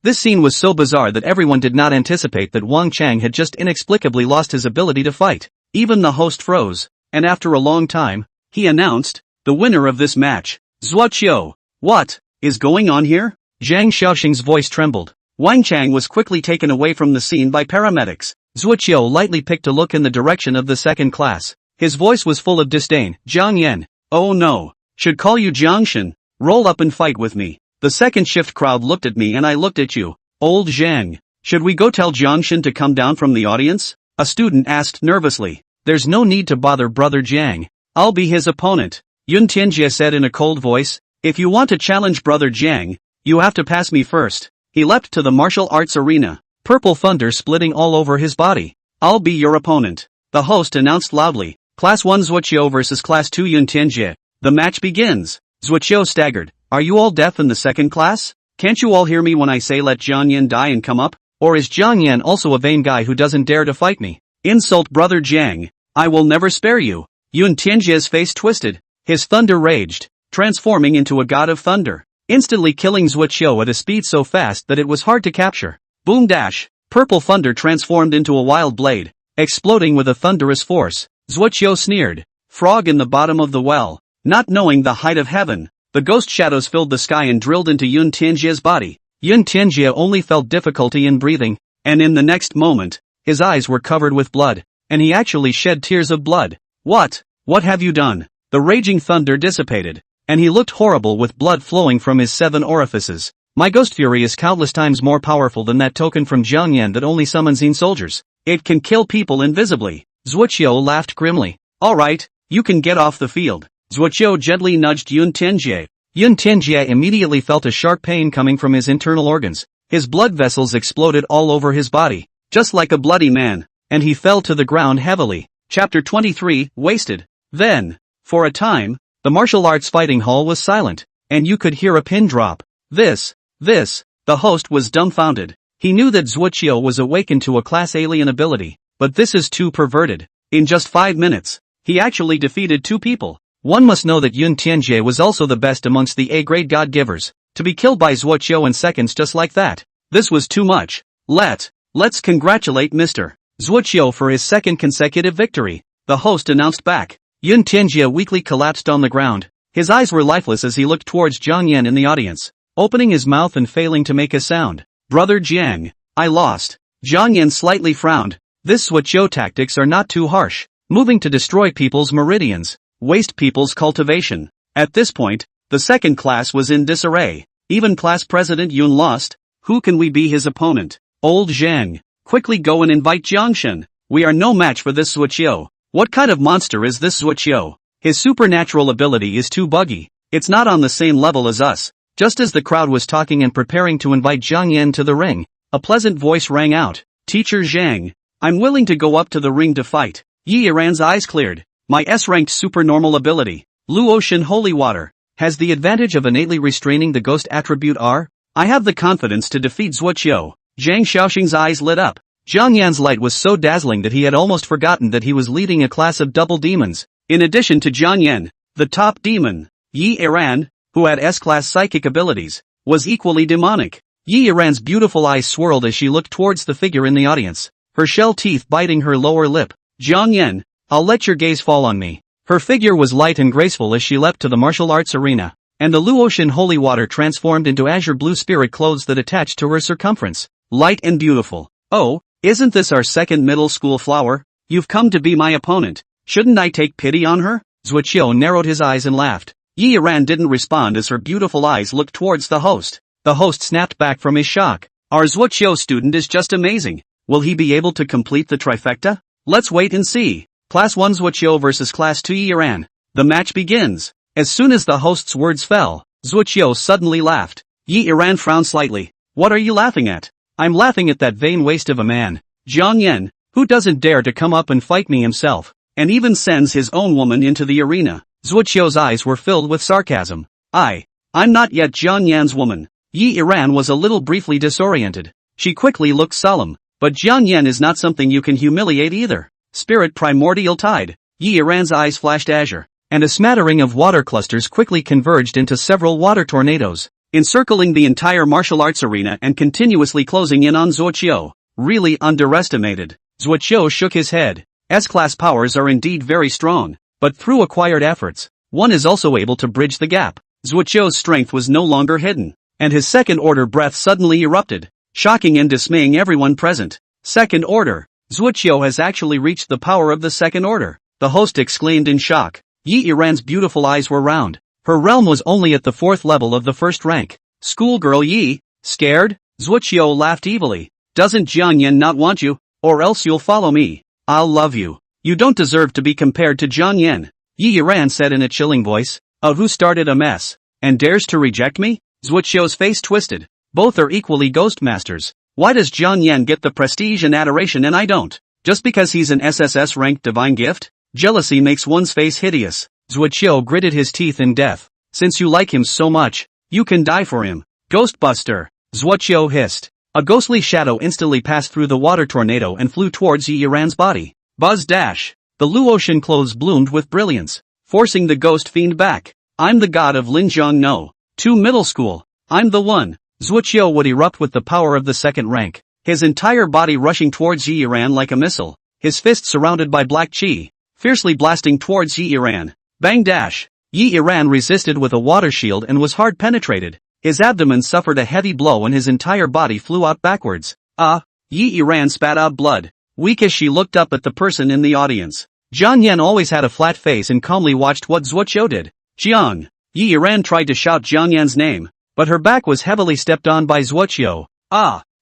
This scene was so bizarre that everyone did not anticipate that Wang Chang had just inexplicably lost his ability to fight. Even the host froze, and after a long time, he announced, the winner of this match, Zhuoqiu. What is going on here? Zhang Xiaoxing's voice trembled. Wang Chang was quickly taken away from the scene by paramedics. Zhuoqiu lightly picked a look in the direction of the second class. His voice was full of disdain. Jiang Yan. Oh no. Should call you Jiang. Roll up and fight with me. The second shift crowd looked at me and I looked at you. Old Zhang. Should we go tell Jiang to come down from the audience? A student asked nervously. There's no need to bother brother Jiang. I'll be his opponent. Yun Tianjie said in a cold voice. If you want to challenge brother Jiang, you have to pass me first. He leapt to the martial arts arena, purple thunder splitting all over his body. I'll be your opponent. The host announced loudly. Class 1 Zhuoqiu versus Class 2 Yun Tianjie. The match begins. Zhuoqiu staggered. Are you all deaf in the second class? Can't you all hear me when I say let Jiang Yan die and come up? Or is Jiang Yan also a vain guy who doesn't dare to fight me? Insult brother Jiang. I will never spare you. Yun Tianjie's face twisted. His thunder raged, transforming into a god of thunder. instantly killing Zuoqiu at a speed so fast that it was hard to capture. Boom dash! Purple thunder transformed into a wild blade, exploding with a thunderous force. Zuoqiu sneered. Frog in the bottom of the well. Not knowing the height of heaven, the ghost shadows filled the sky and drilled into Yun Tianjie's body. Yun Tianjie only felt difficulty in breathing, and in the next moment, his eyes were covered with blood, and he actually shed tears of blood. What have you done? The raging thunder dissipated, and he looked horrible with blood flowing from his 7 orifices. My ghost fury is countless times more powerful than that token from Jiang Yan that only summons in soldiers. It can kill people invisibly. Zuoqiu laughed grimly. Alright, you can get off the field. Zuoqiu gently nudged Yun Tianjie. Yun Tianjie immediately felt a sharp pain coming from his internal organs. His blood vessels exploded all over his body, just like a bloody man, and he fell to the ground heavily. Chapter 23, Wasted. Then, for a time, the martial arts fighting hall was silent, and you could hear a pin drop. The host was dumbfounded. He knew that Zuoqiu was awakened to a class alien ability, but this is too perverted. In just 5 minutes, he actually defeated 2 people. One must know that Yun Tianjie was also the best amongst the A-grade god-givers. To be killed by Zuoqiu in seconds just like that. This was too much. Let's congratulate Mr. Zuoqiu for his 2nd consecutive victory, the host announced back. Yun Tianjie weakly collapsed on the ground. His eyes were lifeless as he looked towards Jiang Yan in the audience, opening his mouth and failing to make a sound. Brother Jiang, I lost. Jiang Yan slightly frowned. This Zuoqiu tactics are not too harsh. Moving to destroy people's meridians, waste people's cultivation. At this point, the 2nd class was in disarray. Even class president Yun lost. Who can we be his opponent? Old Zhang, quickly go and invite Jiangshen. We are no match for this Zuoqiu. What kind of monster is this Zuoqiu? His supernatural ability is too buggy. It's not on the same level as us. Just as the crowd was talking and preparing to invite Jiang Yan to the ring, a pleasant voice rang out. Teacher Zhang, I'm willing to go up to the ring to fight. Yiran's eyes cleared. My S-ranked supernormal ability, Luotian Holy Water, has the advantage of innately restraining the ghost attribute R. I have the confidence to defeat Zuoqiu. Zhang Xiaoxing's eyes lit up. Jiang Yan's light was so dazzling that he had almost forgotten that he was leading a class of double demons. In addition to Jiang Yan, the top demon, Yiran, who had S-class psychic abilities, was equally demonic. Yiran's beautiful eyes swirled as she looked towards the figure in the audience, her shell teeth biting her lower lip. Jiang Yan, I'll let your gaze fall on me. Her figure was light and graceful as she leapt to the martial arts arena, and the Luotian holy water transformed into azure blue spirit clothes that attached to her circumference. Light and beautiful. Oh, isn't this our 2nd middle school flower? You've come to be my opponent. Shouldn't I take pity on her? Zuoqiu narrowed his eyes and laughed. Yiran didn't respond as her beautiful eyes looked towards the host. The host snapped back from his shock. Our Zuoqiu student is just amazing. Will he be able to complete the trifecta? Let's wait and see. Class 1 Zuoqiu versus Class 2 Yiran. The match begins. As soon as the host's words fell, Zuoqiu suddenly laughed. Yiran frowned slightly. What are you laughing at? I'm laughing at that vain waste of a man, Jiang Yan, who doesn't dare to come up and fight me himself, and even sends his own woman into the arena. Zuoqiu's eyes were filled with sarcasm. I'm not yet Jiang Yan's woman. Yiran was a little briefly disoriented. She quickly looked solemn, but Jiang Yan is not something you can humiliate either. Spirit primordial tide. Yiran's eyes flashed azure, and a smattering of water clusters quickly converged into several water tornadoes, encircling the entire martial arts arena and continuously closing in on Zuoqiu. Really underestimated. Zuoqiu shook his head. S-class powers are indeed very strong, but through acquired efforts, one is also able to bridge the gap. Zuoqiu's strength was no longer hidden, and his 2nd order breath suddenly erupted, shocking and dismaying everyone present. 2nd order. Zuoqiu has actually reached the power of the 2nd order, the host exclaimed in shock. Yiran's beautiful eyes were round. Her realm was only at the 4th level of the 1st rank. Schoolgirl Yi, scared? Zuoqiu laughed evilly. Doesn't Jiang Yan not want you? Or else you'll follow me. I'll love you. You don't deserve to be compared to Jiang Yan. Yiran said in a chilling voice. Who started a mess, and dares to reject me? Zuoqiu's face twisted. Both are equally ghost masters. Why does Jiang Yan get the prestige and adoration and I don't? Just because he's an SSS-ranked divine gift? Jealousy makes one's face hideous. Zuoqiu gritted his teeth in death. Since you like him so much, you can die for him. Ghostbuster. Zuoqiu hissed. A ghostly shadow instantly passed through the water tornado and flew towards Yiran's body. Buzz dash. The Luotian clothes bloomed with brilliance, forcing the ghost fiend back. I'm the god of Linjiang No. To middle school. I'm the one. Zuoqiu would erupt with the power of the second rank, his entire body rushing towards Yiran like a missile, his fist surrounded by black chi, fiercely blasting towards Yiran. Bang dash. Yiran resisted with a water shield and was hard penetrated. His abdomen suffered a heavy blow and his entire body flew out backwards. Yiran spat out blood. Weak as she looked up at the person in the audience. Jiang Yan always had a flat face and calmly watched what Zuoqiu did. Jiang. Yiran tried to shout Jiang Yan's name, but her back was heavily stepped on by Zuoqiu.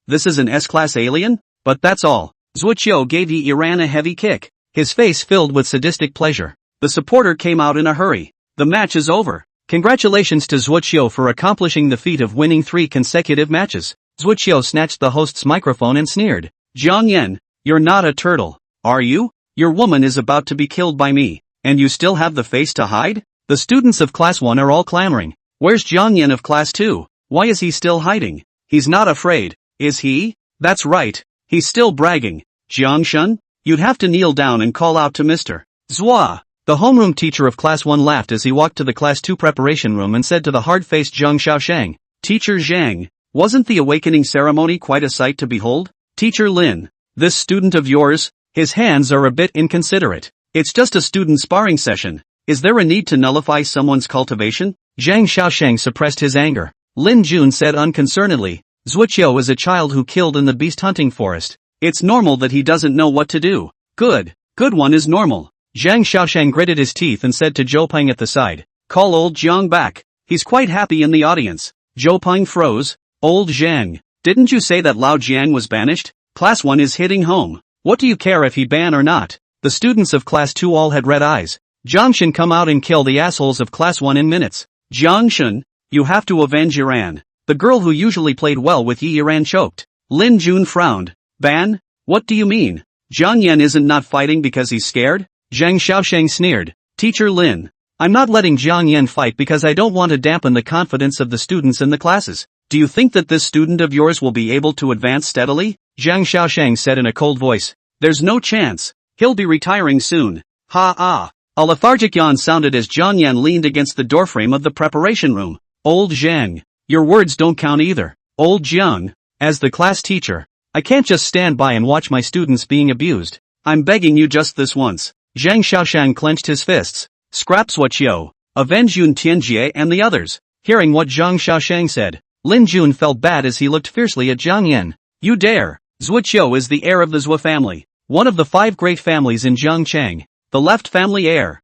This is an S-class alien? But that's all. Zuoqiu gave Yiran a heavy kick, his face filled with sadistic pleasure. The supporter came out in a hurry. The match is over. Congratulations to Zuoqiu for accomplishing the feat of winning 3 consecutive matches. Zuoqiu snatched the host's microphone and sneered. Jiang Yan, you're not a turtle, are you? Your woman is about to be killed by me, and you still have the face to hide? The students of Class 1 are all clamoring. Where's Jiang Yan of Class 2? Why is he still hiding? He's not afraid, is he? That's right, he's still bragging. Jiang Shun, you'd have to kneel down and call out to Mr. Zhua. The homeroom teacher of Class 1 laughed as he walked to the Class 2 preparation room and said to the hard-faced Zhang Xiaoshang, Teacher Zhang, wasn't the awakening ceremony quite a sight to behold? Teacher Lin, this student of yours, his hands are a bit inconsiderate. It's just a student sparring session. Is there a need to nullify someone's cultivation? Zhang Xiaoshang suppressed his anger. Lin Jun said unconcernedly, Zuoqiu is a child who killed in the beast hunting forest. It's normal that he doesn't know what to do. Good one is normal. Zhang Xiaoshang gritted his teeth and said to Zhou Peng at the side, call old Jiang back. He's quite happy in the audience. Zhou Peng froze. Old Zhang, didn't you say that Lao Jiang was banished? Class 1 is hitting home. What do you care if he ban or not? The students of Class 2 all had red eyes. Jiang Shun, come out and kill the assholes of Class 1 in minutes. Jiang Shun, you have to avenge Yiran. The girl who usually played well with Yiran choked. Lin Jun frowned. Ban? What do you mean? Jiang Yan isn't not fighting because he's scared? Zhang Xiaoshang sneered. Teacher Lin, I'm not letting Jiang Yan fight because I don't want to dampen the confidence of the students in the classes. Do you think that this student of yours will be able to advance steadily? Zhang Xiaoshang said in a cold voice. There's no chance. He'll be retiring soon. A lethargic yawn sounded as Jiang Yan leaned against the doorframe of the preparation room. Old Zhang, your words don't count either. Old Jiang, as the class teacher, I can't just stand by and watch my students being abused. I'm begging you just this once. Zhang Xiaoshang clenched his fists. Scrap Zuoqiu, avenge Yun Tianjie and the others. Hearing what Zhang Xiaoshang said, Lin Jun felt bad as he looked fiercely at Jiang Yan. You dare! Zuoqiu is the heir of the Zhua family, one of the 5 great families in Zhangchang. The left family heir.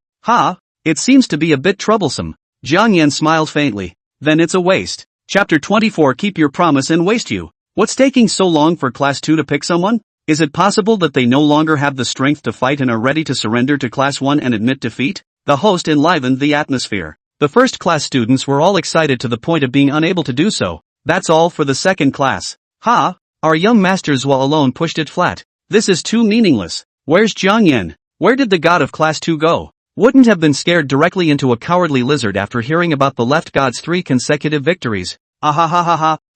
It seems to be a bit troublesome. Jiang Yan smiled faintly. Then it's a waste. Chapter 24. Keep your promise and waste you. What's taking so long for Class 2 to pick someone? Is it possible that they no longer have the strength to fight and are ready to surrender to Class 1 and admit defeat? The host enlivened the atmosphere. The first class students were all excited to the point of being unable to do so. That's all for the second class. Our young master Zhua alone pushed it flat. This is too meaningless. Where's Jiang Yan? Where did the god of Class 2 go? Wouldn't have been scared directly into a cowardly lizard after hearing about the left god's 3 consecutive victories.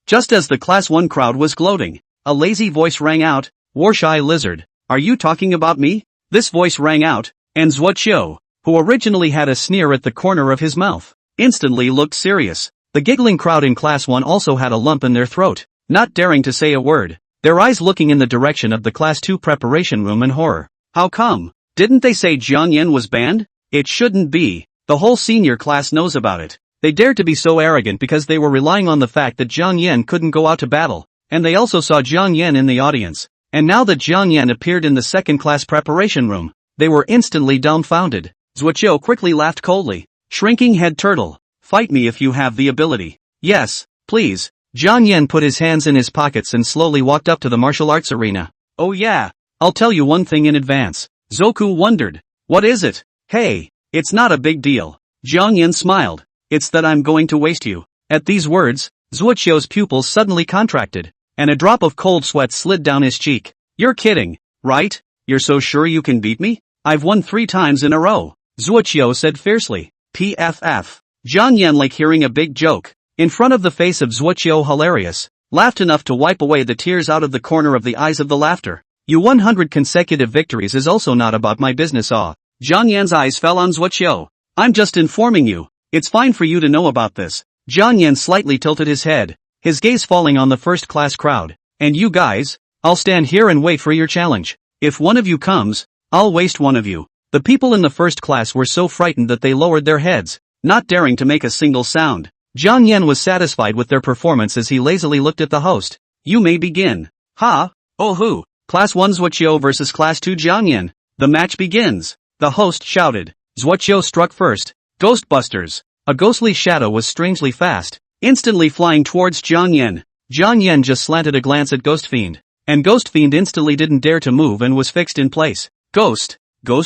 Just as the Class 1 crowd was gloating, a lazy voice rang out. Warshy lizard, are you talking about me? This voice rang out, and Zuoqiu, who originally had a sneer at the corner of his mouth, instantly looked serious. The giggling crowd in Class 1 also had a lump in their throat, not daring to say a word, their eyes looking in the direction of the Class 2 preparation room in horror. How come? Didn't they say Jiang Yan was banned? It shouldn't be. The whole senior class knows about it. They dared to be so arrogant because they were relying on the fact that Jiang Yan couldn't go out to battle, and they also saw Jiang Yan in the audience. And now that Jiang Yan appeared in the second-class preparation room, they were instantly dumbfounded. Zuoqiu quickly laughed coldly. Shrinking head turtle, fight me if you have the ability. Yes, please. Jiang Yan put his hands in his pockets and slowly walked up to the martial arts arena. Oh yeah, I'll tell you one thing in advance. Zoku wondered. What is it? Hey, it's not a big deal. Jiang Yan smiled. It's that I'm going to waste you. At these words, Zuoqiu's pupils suddenly contracted, and a drop of cold sweat slid down his cheek. You're kidding, right? You're so sure you can beat me? I've won 3 times in a row, Zuoqiu said fiercely. PFF. Jiang Yan, like hearing a big joke, in front of the face of Zuoqiu, hilarious, laughed enough to wipe away the tears out of the corner of the eyes of the laughter. You 100 consecutive victories is also not about my business. Jiang Yan's eyes fell on Zuoqiu. I'm just informing you. It's fine for you to know about this. Jiang Yan slightly tilted his head, his gaze falling on the first-class crowd. And you guys? I'll stand here and wait for your challenge. If one of you comes, I'll waste one of you. The people in the first class were so frightened that they lowered their heads, not daring to make a single sound. Jiang Yan was satisfied with their performance as he lazily looked at the host. You may begin. Ha! Oh who? Class 1 Zhuoqiu versus Class 2 Jiang Yan. The match begins. The host shouted. Zhuoqiu struck first. Ghostbusters. A ghostly shadow was strangely fast, instantly flying towards Jiang Yan. Jiang Yan just slanted a glance at Ghost Fiend, and Ghost Fiend instantly didn't dare to move and was fixed in place. Ghost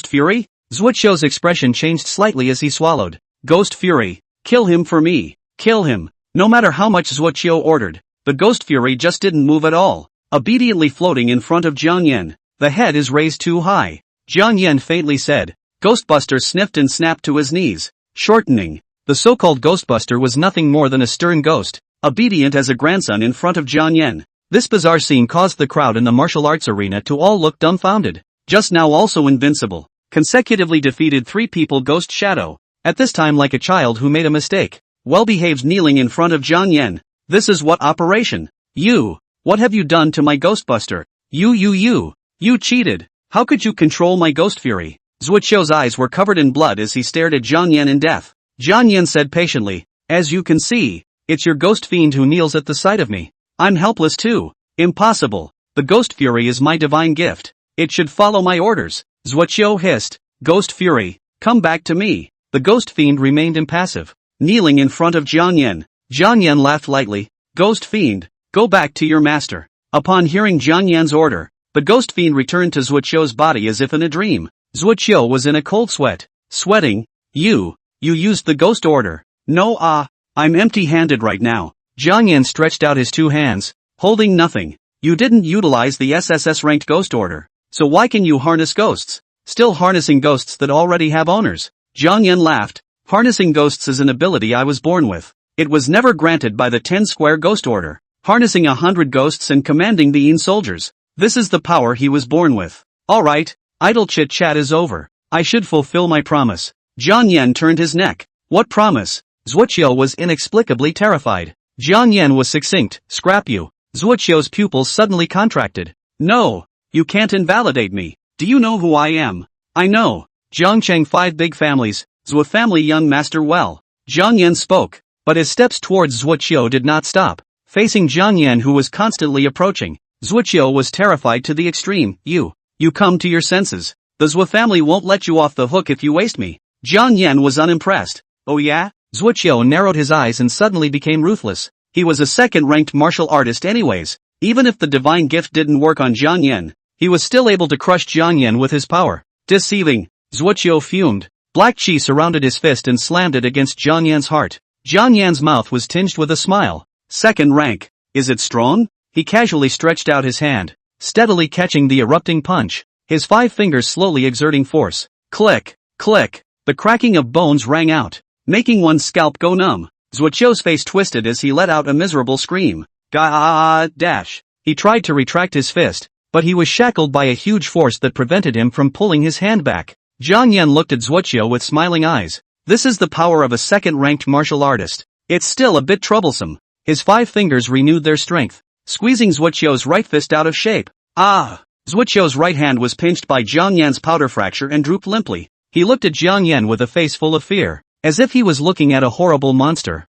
Fury? Zhuoqiu's expression changed slightly as he swallowed. Ghost Fury. Kill him for me. Kill him. No matter how much Zhuoqiu ordered, the Ghost Fury just didn't move at all, obediently floating in front of Jiang Yan. The head is raised too high. Jiang Yan faintly said. Ghostbuster sniffed and snapped to his knees, shortening. The so-called Ghostbuster was nothing more than a stern ghost, obedient as a grandson in front of Jiang Yan. This bizarre scene caused the crowd in the martial arts arena to all look dumbfounded. Just now also Invincible consecutively defeated 3 people Ghost Shadow, at this time like a child who made a mistake, well-behaved kneeling in front of Jiang Yan. This is what operation? What have you done to my Ghostbuster? You cheated. How could you control my Ghost Fury? Zhuoqiu's eyes were covered in blood as he stared at Jiang Yan in death. Jiang Yan said patiently, as you can see, it's your Ghost Fiend who kneels at the sight of me. I'm helpless too. Impossible. The Ghost Fury is my divine gift. It should follow my orders. Zhuoqiu hissed. Ghost Fury, come back to me. The Ghost Fiend remained impassive, kneeling in front of Jiang Yan. Jiang Yan laughed lightly. Ghost Fiend, go back to your master. Upon hearing Jiang Yan's order, the Ghost Fiend returned to Zhuoqiu's body as if in a dream. Zhuoqiu was in a cold sweat. Sweating. You used the ghost order. No, I'm empty-handed right now. Jiang Yan stretched out his 2 hands, holding nothing. You didn't utilize the SSS-ranked ghost order, so why can you harness ghosts? Still harnessing ghosts that already have owners. Jiang Yan laughed. Harnessing ghosts is an ability I was born with. It was never granted by the 10-square ghost order. Harnessing 100 ghosts and commanding the Yin soldiers. This is the power he was born with. Alright, idle chit-chat is over. I should fulfill my promise. Jiang Yan turned his neck. What promise? Zhuoqiu was inexplicably terrified. Jiang Yan was succinct. Scrap you. Zhuoqiu's pupils suddenly contracted. No, you can't invalidate me. Do you know who I am? I know. Zhangcheng 5 big families, Zhuo family young master well. Jiang Yan spoke, but his steps towards Zhuoqiu did not stop. Facing Jiang Yan who was constantly approaching, Zhuoqiu was terrified to the extreme. You come to your senses. The Zhuo family won't let you off the hook if you waste me. Jiang Yan was unimpressed. Oh yeah? Zhuoqiu narrowed his eyes and suddenly became ruthless. He was a second-ranked martial artist anyways. Even if the divine gift didn't work on Jiang Yan, he was still able to crush Jiang Yan with his power. Deceiving. Zhuoqiu fumed. Black chi surrounded his fist and slammed it against Jiang Yan's heart. Jiang Yan's mouth was tinged with a smile. Second rank. Is it strong? He casually stretched out his hand, steadily catching the erupting punch, his 5 fingers slowly exerting force. Click, click. The cracking of bones rang out, making one's scalp go numb. Zhuoqiu's face twisted as he let out a miserable scream. Dash. He tried to retract his fist, but he was shackled by a huge force that prevented him from pulling his hand back. Jiang Yan looked at Zhuoqiu with smiling eyes. This is the power of a second-ranked martial artist. It's still a bit troublesome. His 5 fingers renewed their strength, squeezing Zhuoqiu's right fist out of shape. Zhuoqiu's right hand was pinched by Jiang Yan's powder fracture and drooped limply. He looked at Jiang Yan with a face full of fear, as if he was looking at a horrible monster.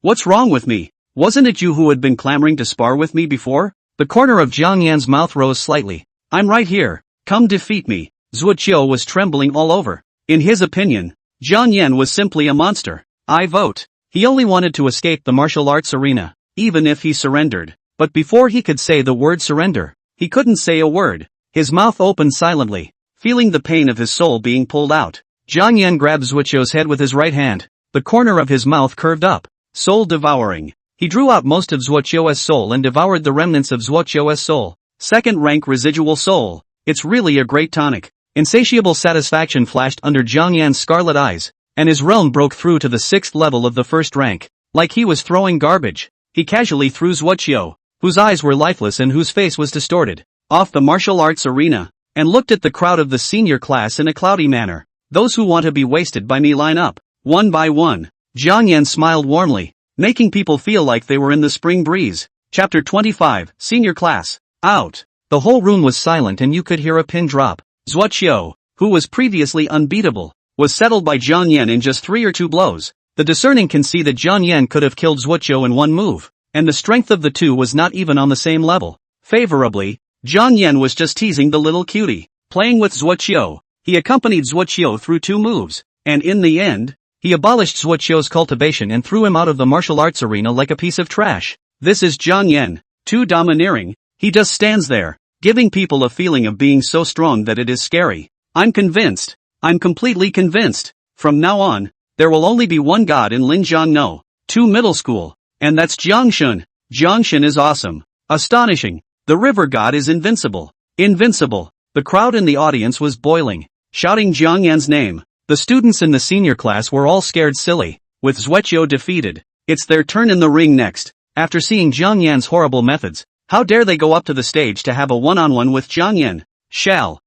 What's wrong with me? Wasn't it you who had been clamoring to spar with me before? The corner of Jiang Yan's mouth rose slightly. I'm right here. Come defeat me. Zhuoqiu was trembling all over. In his opinion, Jiang Yan was simply a monster. I vote. He only wanted to escape the martial arts arena, even if he surrendered. But before he could say the word surrender, he couldn't say a word. His mouth opened silently, feeling the pain of his soul being pulled out. Jiang Yan grabbed Zhuoqiu's head with his right hand. The corner of his mouth curved up. Soul devouring. He drew out most of Zhuoqiu's soul and devoured the remnants of Zhuoqiu's soul. Second rank residual soul. It's really a great tonic. Insatiable satisfaction flashed under Jiang Yan's scarlet eyes, and his realm broke through to the 6th level of the first rank. Like he was throwing garbage, he casually threw Zhuoqiu, whose eyes were lifeless and whose face was distorted, off the martial arts arena, and looked at the crowd of the senior class in a cloudy manner. Those who want to be wasted by me line up. One by one. Jiang Yan smiled warmly, making people feel like they were in the spring breeze. Chapter 25, Senior Class. Out. The whole room was silent and you could hear a pin drop. Zhuo Qiu, who was previously unbeatable, was settled by Jiang Yan in just 3 or 2 blows. The discerning can see that Jiang Yan could have killed Zhuo Qiu in one move, and the strength of the two was not even on the same level. Favorably, Jiang Yan was just teasing the little cutie, playing with Zhuo Qiu. He accompanied Zhuo Qiu through 2 moves, and in the end, he abolished Zhuo Qiu's cultivation and threw him out of the martial arts arena like a piece of trash. This is Jiang Yan, too domineering. He just stands there, giving people a feeling of being so strong that it is scary. I'm convinced. I'm completely convinced. From now on, there will only be one god in Linjiang No, 2 middle school, and that's Jiangshun. Jiangshun is awesome. Astonishing. The river god is invincible. Invincible. The crowd in the audience was boiling, shouting Jiang Yan's name. The students in the senior class were all scared silly. With Zhuo Qiu defeated, it's their turn in the ring next. After seeing Jiang Yan's horrible methods, how dare they go up to the stage to have a one-on-one with Jiang Yan? Shall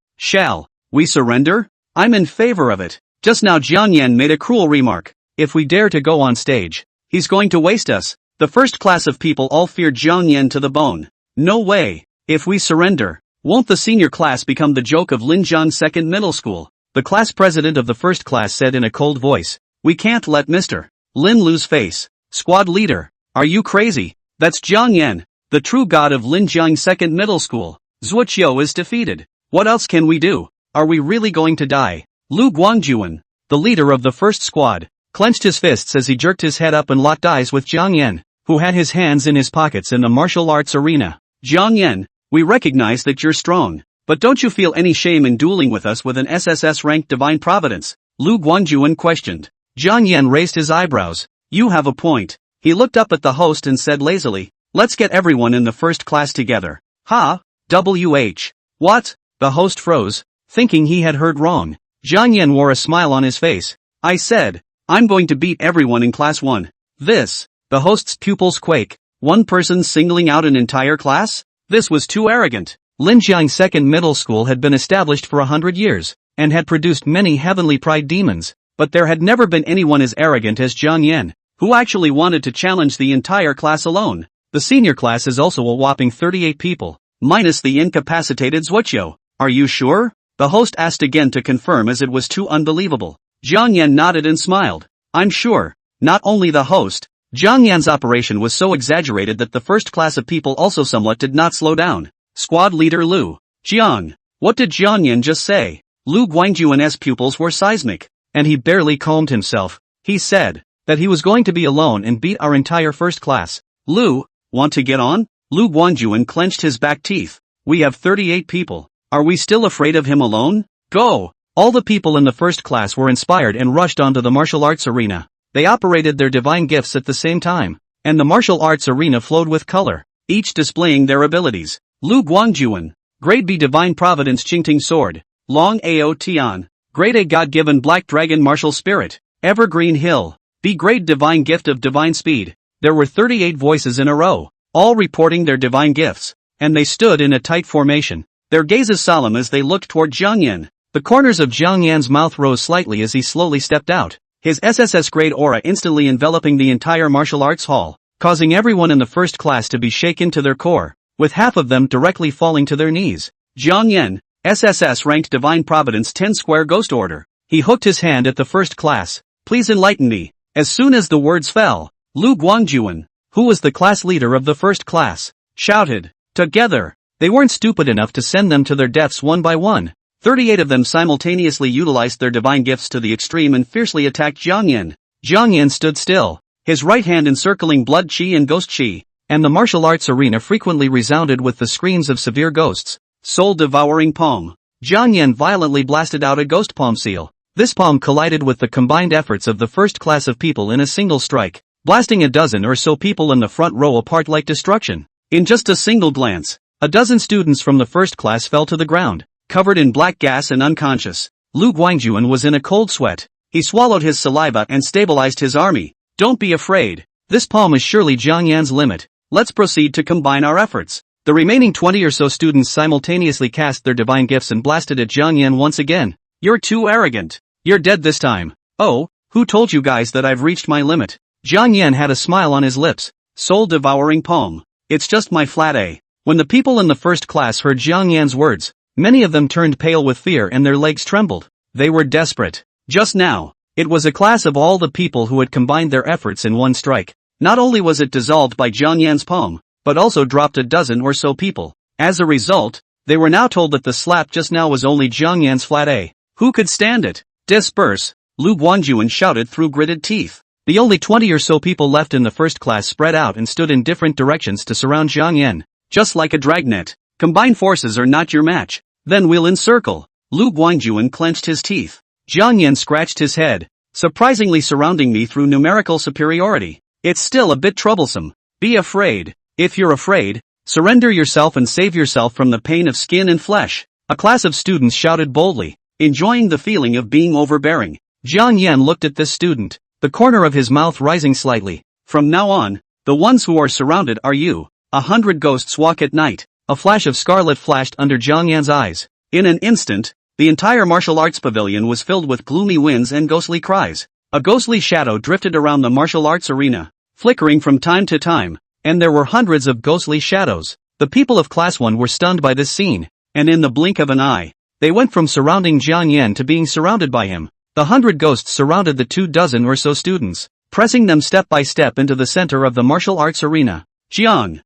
we surrender? I'm in favor of it. Just now Jiang Yan made a cruel remark. If we dare to go on stage, he's going to waste us. The first class of people all feared Jiang Yan to the bone. No way. If we surrender, won't the senior class become the joke of Linjiang Second Middle School? The class president of the first class said in a cold voice. We can't let Mr. Lin lose face. Squad leader. Are you crazy? That's Jiang Yan, the true god of Linjiang Second Middle School. Zhuo Qiu is defeated. What else can we do? Are we really going to die? Lu Guangjuan, the leader of the first squad, clenched his fists as he jerked his head up and locked eyes with Jiang Yan, who had his hands in his pockets in the martial arts arena. Jiang Yan, we recognize that you're strong, but don't you feel any shame in dueling with us with an SSS-ranked divine providence? Lu Guangjuan questioned. Jiang Yan raised his eyebrows. You have a point. He looked up at the host and said lazily, let's get everyone in the first class together. Ha? WH. What? The host froze, thinking he had heard wrong. Jiang Yan wore a smile on his face. I said, I'm going to beat everyone in class 1. This. The host's pupils quake. One person singling out an entire class? This was too arrogant. Linjiang Second Middle School had been established for 100 years, and had produced many heavenly pride demons, but there had never been anyone as arrogant as Jiang Yan, who actually wanted to challenge the entire class alone. The senior class is also a whopping 38 people, minus the incapacitated Zhuo Qiu. Are you sure? The host asked again to confirm as it was too unbelievable. Jiang Yan nodded and smiled. I'm sure. Not only the host. Jiang Yan's operation was so exaggerated that the first class of people also somewhat did not slow down. Squad leader Lu. Jiang. What did Jiang Yan just say? Lu Guangjuan's pupils were seismic, and he barely calmed himself. He said that he was going to be alone and beat our entire first class. Lu, want to get on? Lu Guangjuan clenched his back teeth. We have 38 people. Are we still afraid of him alone? Go! All the people in the first class were inspired and rushed onto the martial arts arena. They operated their divine gifts at the same time, and the martial arts arena flowed with color, each displaying their abilities. Lu Guangjuan, Grade B Divine Providence Qingting Sword, Long Ao Tian, Grade A God-given Black Dragon Martial Spirit, Evergreen Hill, B Grade Divine Gift of Divine Speed. There were 38 voices in a row, all reporting their divine gifts, and they stood in a tight formation, their gazes solemn as they looked toward Jiang Yan. The corners of Jiang Yan's mouth rose slightly as he slowly stepped out, his SSS-grade aura instantly enveloping the entire martial arts hall, causing everyone in the first class to be shaken to their core, with half of them directly falling to their knees. Jiang Yan, SSS-ranked Divine Providence 10 Square Ghost Order. He hooked his hand at the first class. Please enlighten me. As soon as the words fell, Lu Guangjuan, who was the class leader of the first class, shouted, together. They weren't stupid enough to send them to their deaths one by one. 38 of them simultaneously utilized their divine gifts to the extreme and fiercely attacked Jiang Yan. Jiang Yan stood still, his right hand encircling blood chi and ghost chi, and the martial arts arena frequently resounded with the screams of severe ghosts. Soul-devouring palm. Jiang Yan violently blasted out a ghost palm seal. This palm collided with the combined efforts of the first class of people in a single strike, blasting a dozen or so people in the front row apart like destruction. In just a single glance, a dozen students from the first class fell to the ground, covered in black gas and unconscious. Lu Guangjuan was in a cold sweat. He swallowed his saliva and stabilized his army. Don't be afraid. This palm is surely Jiang Yan's limit. Let's proceed to combine our efforts. The remaining 20 or so students simultaneously cast their divine gifts and blasted at Jiang Yan once again. You're too arrogant. You're dead this time. Oh, Who told you guys that I've reached my limit? Jiang Yan had a smile on his lips. Soul-devouring poem. It's just my flat A. When the people in the first class heard Jiang Yan's words, many of them turned pale with fear and their legs trembled. They were desperate. Just now, it was a class of all the people who had combined their efforts in one strike. Not only was it dissolved by Jiang Yan's poem, but also dropped a dozen or so people. As a result, they were now told that the slap just now was only Jiang Yan's flat A. Who could stand it? Disperse! Lu Guanjuan shouted through gritted teeth. The only 20 or so people left in the first class spread out and stood in different directions to surround Jiang Yan. Just like a dragnet. Combined forces are not your match. Then we'll encircle. Lu Guanjuan clenched his teeth. Jiang Yan scratched his head. Surprisingly surrounding me through numerical superiority. It's still a bit troublesome. Be afraid. If you're afraid, surrender yourself and save yourself from the pain of skin and flesh. A class of students shouted boldly, enjoying the feeling of being overbearing. Jiang Yan looked at this student, the corner of his mouth rising slightly. From now on, the ones who are surrounded are you. 100 ghosts walk at night. A flash of scarlet flashed under Jiang Yan's eyes. In an instant, the entire martial arts pavilion was filled with gloomy winds and ghostly cries. A ghostly shadow drifted around the martial arts arena, flickering from time to time, and there were hundreds of ghostly shadows. The people of Class 1 were stunned by this scene, and in the blink of an eye, they went from surrounding Jiang Yan to being surrounded by him. The 100 ghosts surrounded the 24 or so students, pressing them step by step into the center of the martial arts arena. Jiang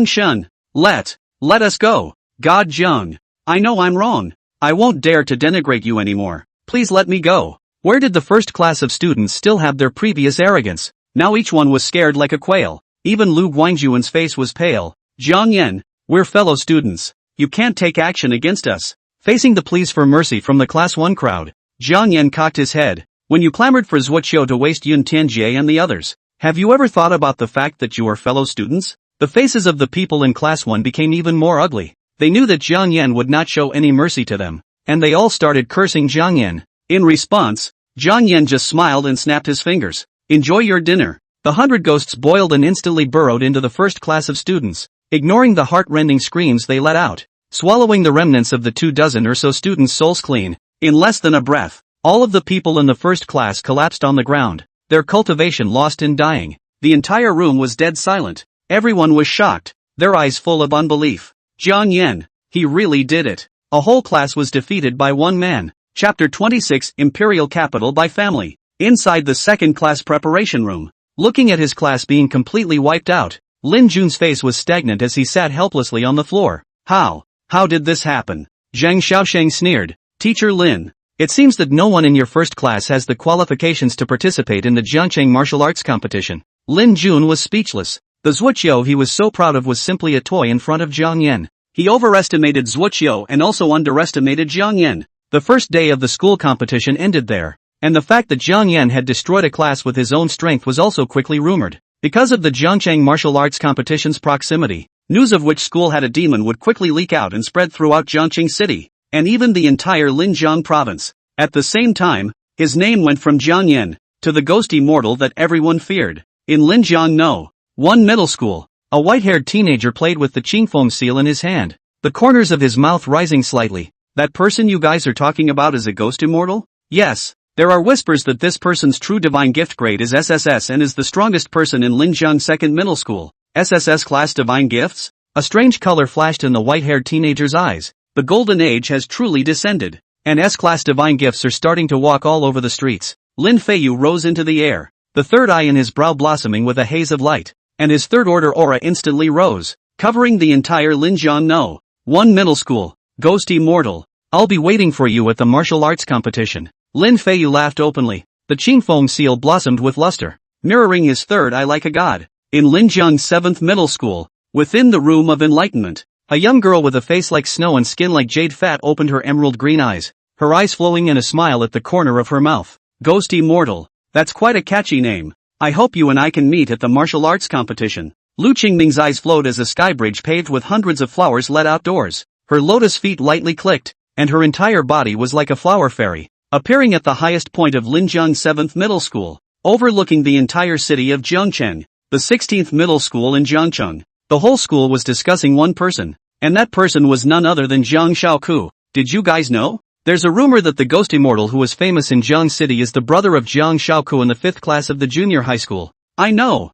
Shun, let us go. God Jiang, I know I'm wrong. I won't dare to denigrate you anymore. Please let me go. Where did the first class of students still have their previous arrogance? Now each one was scared like a quail. Even Lu Guanjuan's face was pale. Jiang Yan, we're fellow students. You can't take action against us. Facing the pleas for mercy from the Class 1 crowd, Jiang Yan cocked his head. When you clamored for Zuoqiu to waste Yun Tianjie and the others, have you ever thought about the fact that you are fellow students? The faces of the people in Class 1 became even more ugly. They knew that Jiang Yan would not show any mercy to them, and they all started cursing Jiang Yan. In response, Jiang Yan just smiled and snapped his fingers. Enjoy your dinner. The 100 ghosts boiled and instantly burrowed into the first class of students, ignoring the heart-rending screams they let out, swallowing the remnants of the 24 or so students' souls clean. In less than a breath, all of the people in the first class collapsed on the ground, their cultivation lost in dying. The entire room was dead silent. Everyone was shocked, their eyes full of unbelief. Jiang Yan, he really did it. A whole class was defeated by one man. Chapter 26 Imperial Capital by Family. Inside the second class preparation room, looking at his class being completely wiped out, Lin Jun's face was stagnant as he sat helplessly on the floor. How did this happen? Zhang Xiaosheng sneered. Teacher Lin, it seems that no one in your first class has the qualifications to participate in the Jiangcheng martial arts competition. Lin Jun was speechless. The Zuoqiu he was so proud of was simply a toy in front of Jiang Yan. He overestimated Zuoqiu and also underestimated Jiang Yan. The first day of the school competition ended there, and the fact that Jiang Yan had destroyed a class with his own strength was also quickly rumored. Because of the Jiangcheng martial arts competition's proximity, news of which school had a demon would quickly leak out and spread throughout Jiangcheng City, and even the entire Linjiang province. At the same time, his name went from Jiang Yan to the ghosty mortal that everyone feared. In Linjiang No. 1 middle school, a white-haired teenager played with the Qingfeng seal in his hand, the corners of his mouth rising slightly. That person you guys are talking about is a ghost immortal? Yes. There are whispers that this person's true divine gift grade is SSS and is the strongest person in Linjiang Second Middle School. SSS-class divine gifts? A strange color flashed in the white-haired teenager's eyes. The golden age has truly descended, and S-class divine gifts are starting to walk all over the streets. Lin Feiyu rose into the air, the third eye in his brow blossoming with a haze of light, and his third-order aura instantly rose, covering the entire Linjiang No. 1 middle school. Ghost immortal, I'll be waiting for you at the martial arts competition. Lin Feiyu laughed openly. The Qingfeng seal blossomed with luster, mirroring his third eye like a god. In Linjiang 7th middle school, within the room of enlightenment, a young girl with a face like snow and skin like jade fat opened her emerald green eyes, her eyes flowing in a smile at the corner of her mouth. Ghost immortal, that's quite a catchy name. I hope you and I can meet at the martial arts competition. Lu Qingming's eyes flowed as a sky bridge paved with hundreds of flowers led outdoors. Her lotus feet lightly clicked, and her entire body was like a flower fairy, appearing at the highest point of Linjiang 7th middle school, overlooking the entire city of Jiangcheng, the 16th middle school in Jiangcheng. The whole school was discussing one person, and that person was none other than Jiang Shaoku. Did you guys know? There's a rumor that the ghost immortal who was famous in Jiang City is the brother of Jiang Shaoku in the 5th class of the junior high school. I know.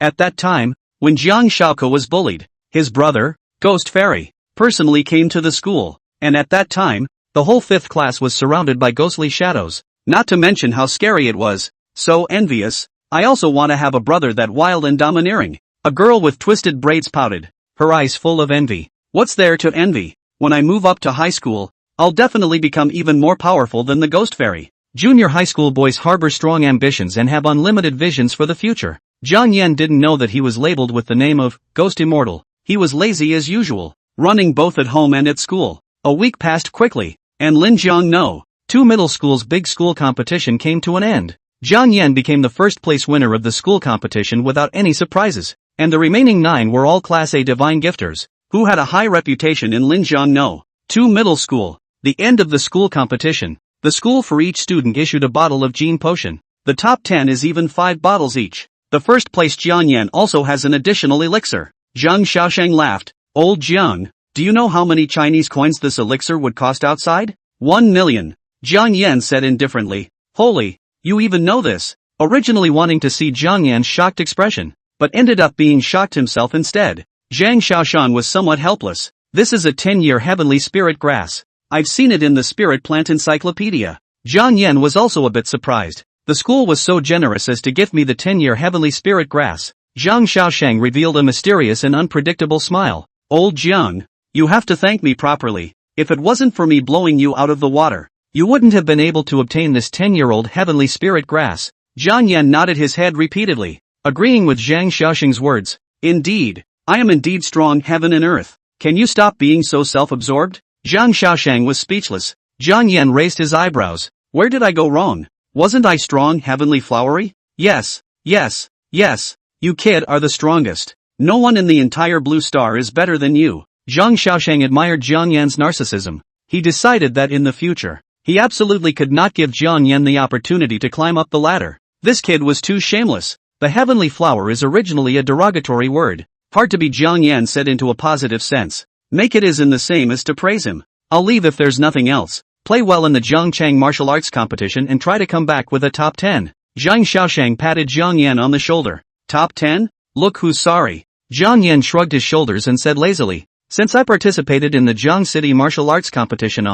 At that time, when Jiang Shaoku was bullied, his brother, Ghost Fairy, personally came to the school, and at that time, the whole 5th class was surrounded by ghostly shadows, not to mention how scary it was. So envious. I also want to have a brother that wild and domineering. A girl with twisted braids pouted, her eyes full of envy. What's there to envy? When I move up to high school, I'll definitely become even more powerful than the Ghost Fairy. Junior high school boys harbor strong ambitions and have unlimited visions for the future. Jiang Yan didn't know that he was labeled with the name of Ghost Immortal. He was lazy as usual, running both at home and at school. A week passed quickly, and Lin Jiang No, 2 middle school's big school competition came to an end. Jiang Yan became the first place winner of the school competition without any surprises, and the remaining 9 were all Class A divine gifters, who had a high reputation in Lin Jiang No, 2 middle school. The end of the school competition, the school for each student issued a bottle of Gene Potion. The top 10 is even 5 bottles each. The first place Jiang Yan also has an additional elixir. Jiang Shaosheng laughed. Old Jiang, do you know how many Chinese coins this elixir would cost outside? 1 million. Jiang Yan said indifferently. Holy, you even know this? Originally wanting to see Jiang Yan's shocked expression, but ended up being shocked himself instead. Zhang Shaoshan was somewhat helpless. This is a 10-year heavenly spirit grass. I've seen it in the spirit plant encyclopedia. Jiang Yan was also a bit surprised. The school was so generous as to gift me the 10-year heavenly spirit grass. Zhang Shaosheng revealed a mysterious and unpredictable smile. Old Jiang, you have to thank me properly. If it wasn't for me blowing you out of the water, you wouldn't have been able to obtain this 10-year-old heavenly spirit grass. Jiang Yan nodded his head repeatedly, agreeing with Zhang Shaosheng's words. Indeed, I am indeed strong heaven and earth. Can you stop being so self-absorbed? Zhang Shaosheng was speechless. Jiang Yan raised his eyebrows. Where did I go wrong? Wasn't I strong heavenly flowery? Yes. You kid are the strongest. No one in the entire blue star is better than you. Zhang Shaosheng admired Jiang Yan's narcissism. He decided that in the future, he absolutely could not give Jiang Yan the opportunity to climb up the ladder. This kid was too shameless. The heavenly flower is originally a derogatory word. Hard to be, Jiang Yan said into a positive sense. Make it as in the same as to praise him. I'll leave if there's nothing else. Play well in the Zhongchang martial arts competition and try to come back with a top 10. Zhang Shaosheng patted Jiang Yan on the shoulder. Top 10? Look who's sorry. Jiang Yan shrugged his shoulders and said lazily. Since I participated in the Jiang City martial arts competition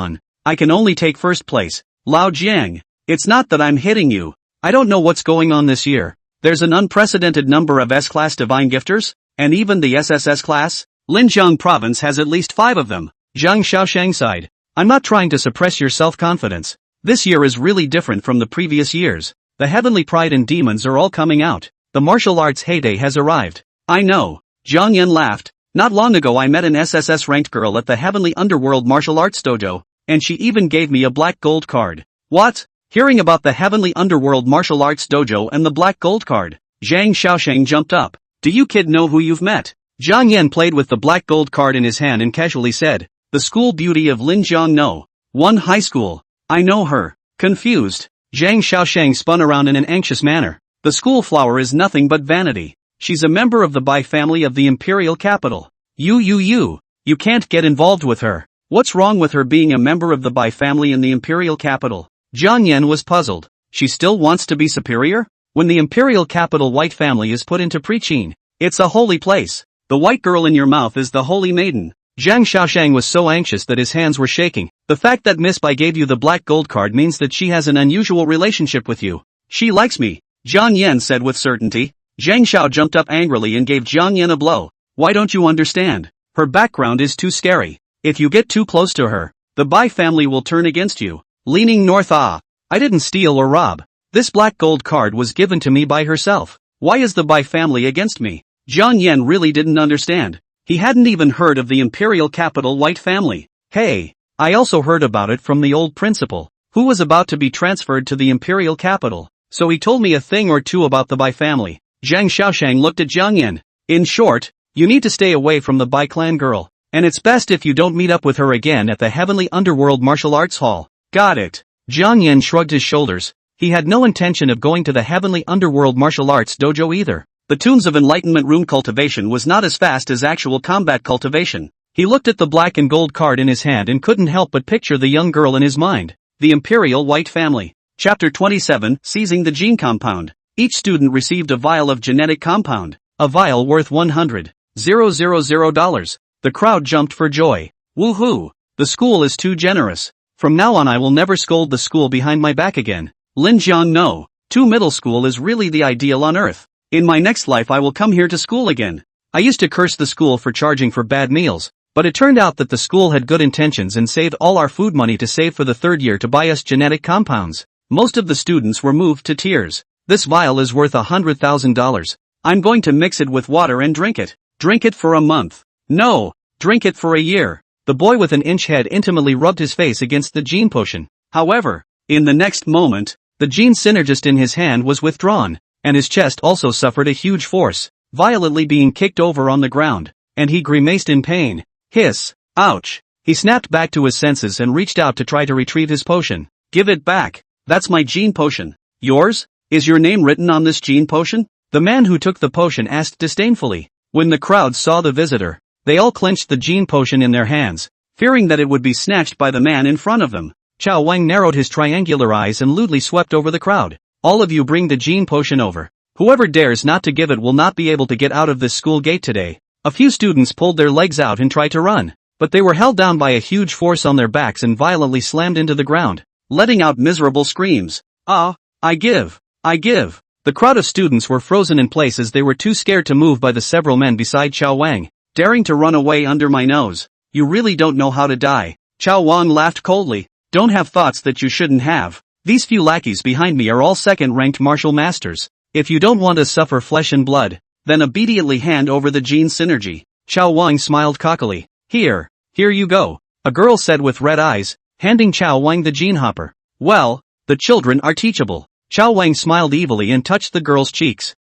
I can only take first place. Lao Jiang, it's not that I'm hitting you. I don't know what's going on this year. There's an unprecedented number of S-class divine gifters, and even the SSS-class. Linjiang province has at least 5 of them. Zhang Shaosheng sighed. I'm not trying to suppress your self-confidence. This year is really different from the previous years. The heavenly pride and demons are all coming out. The martial arts heyday has arrived. I know. Jiang Yan laughed. Not long ago I met an SSS ranked girl at the heavenly underworld martial arts dojo, and she even gave me a black gold card. What? Hearing about the heavenly underworld martial arts dojo and the black gold card, Zhang Shaosheng jumped up. Do you kid know who you've met? Jiang Yan played with the black gold card in his hand and casually said, the school beauty of Linjiang No. 1 high school. I know her. Confused, Zhang Shaosheng spun around in an anxious manner. The school flower is nothing but vanity. She's a member of the Bai family of the imperial capital. You can't get involved with her. What's wrong with her being a member of the Bai family in the imperial capital? Jiang Yan was puzzled. She still wants to be superior? When the imperial capital white family is put into preaching, it's a holy place. The white girl in your mouth is the holy maiden. Zhang Shaosheng was so anxious that his hands were shaking. The fact that Miss Bai gave you the black gold card means that she has an unusual relationship with you. She likes me, Jiang Yan said with certainty. Zhang Xiao jumped up angrily and gave Jiang Yan a blow. Why don't you understand? Her background is too scary. If you get too close to her, the Bai family will turn against you. Leaning north. I didn't steal or rob. This black gold card was given to me by herself. Why is the Bai family against me? Jiang Yan really didn't understand. He hadn't even heard of the imperial capital white family. Hey, I also heard about it from the old principal, who was about to be transferred to the imperial capital, so he told me a thing or two about the Bai family. Zhang Shaosheng looked at Jiang Yan. In short, you need to stay away from the Bai clan girl, and it's best if you don't meet up with her again at the heavenly underworld martial arts hall. Got it. Jiang Yan shrugged his shoulders. He had no intention of going to the heavenly underworld martial arts dojo either. The tunes of Enlightenment rune cultivation was not as fast as actual combat cultivation. He looked at the black and gold card in his hand and couldn't help but picture the young girl in his mind. The Imperial White Family. Chapter 27, Seizing the Gene Compound. Each student received a vial of genetic compound. A vial worth $100,000. The crowd jumped for joy. Woohoo! The school is too generous. From now on I will never scold the school behind my back again. Lin Jiang no. 2 middle school is really the ideal on earth. In my next life I will come here to school again. I used to curse the school for charging for bad meals, but it turned out that the school had good intentions and saved all our food money to save for the 3rd year to buy us genetic compounds. Most of the students were moved to tears. This vial is worth $100,000. I'm going to mix it with water and drink it. Drink it for a month. No, drink it for a year. The boy with an inch head intimately rubbed his face against the gene potion. However, in the next moment, the gene synergist in his hand was withdrawn, and his chest also suffered a huge force, violently being kicked over on the ground, and he grimaced in pain. Hiss. Ouch. He snapped back to his senses and reached out to try to retrieve his potion. Give it back. That's my gene potion. Yours? Is your name written on this gene potion? The man who took the potion asked disdainfully. When the crowd saw the visitor, they all clenched the gene potion in their hands, fearing that it would be snatched by the man in front of them. Chao Wang narrowed his triangular eyes and lewdly swept over the crowd. All of you bring the gene potion over. Whoever dares not to give it will not be able to get out of this school gate today. A few students pulled their legs out and tried to run, but they were held down by a huge force on their backs and violently slammed into the ground, letting out miserable screams. Ah, I give. The crowd of students were frozen in place as they were too scared to move by the several men beside Chao Wang, daring to run away under my nose. You really don't know how to die. Chao Wang laughed coldly. Don't have thoughts that you shouldn't have. These few lackeys behind me are all second-ranked martial masters. If you don't want to suffer flesh and blood, then immediately hand over the gene synergy. Chao Wang smiled cockily. Here you go, a girl said with red eyes, handing Chao Wang the gene hopper. Well, the children are teachable. Chao Wang smiled evilly and touched the girl's cheeks.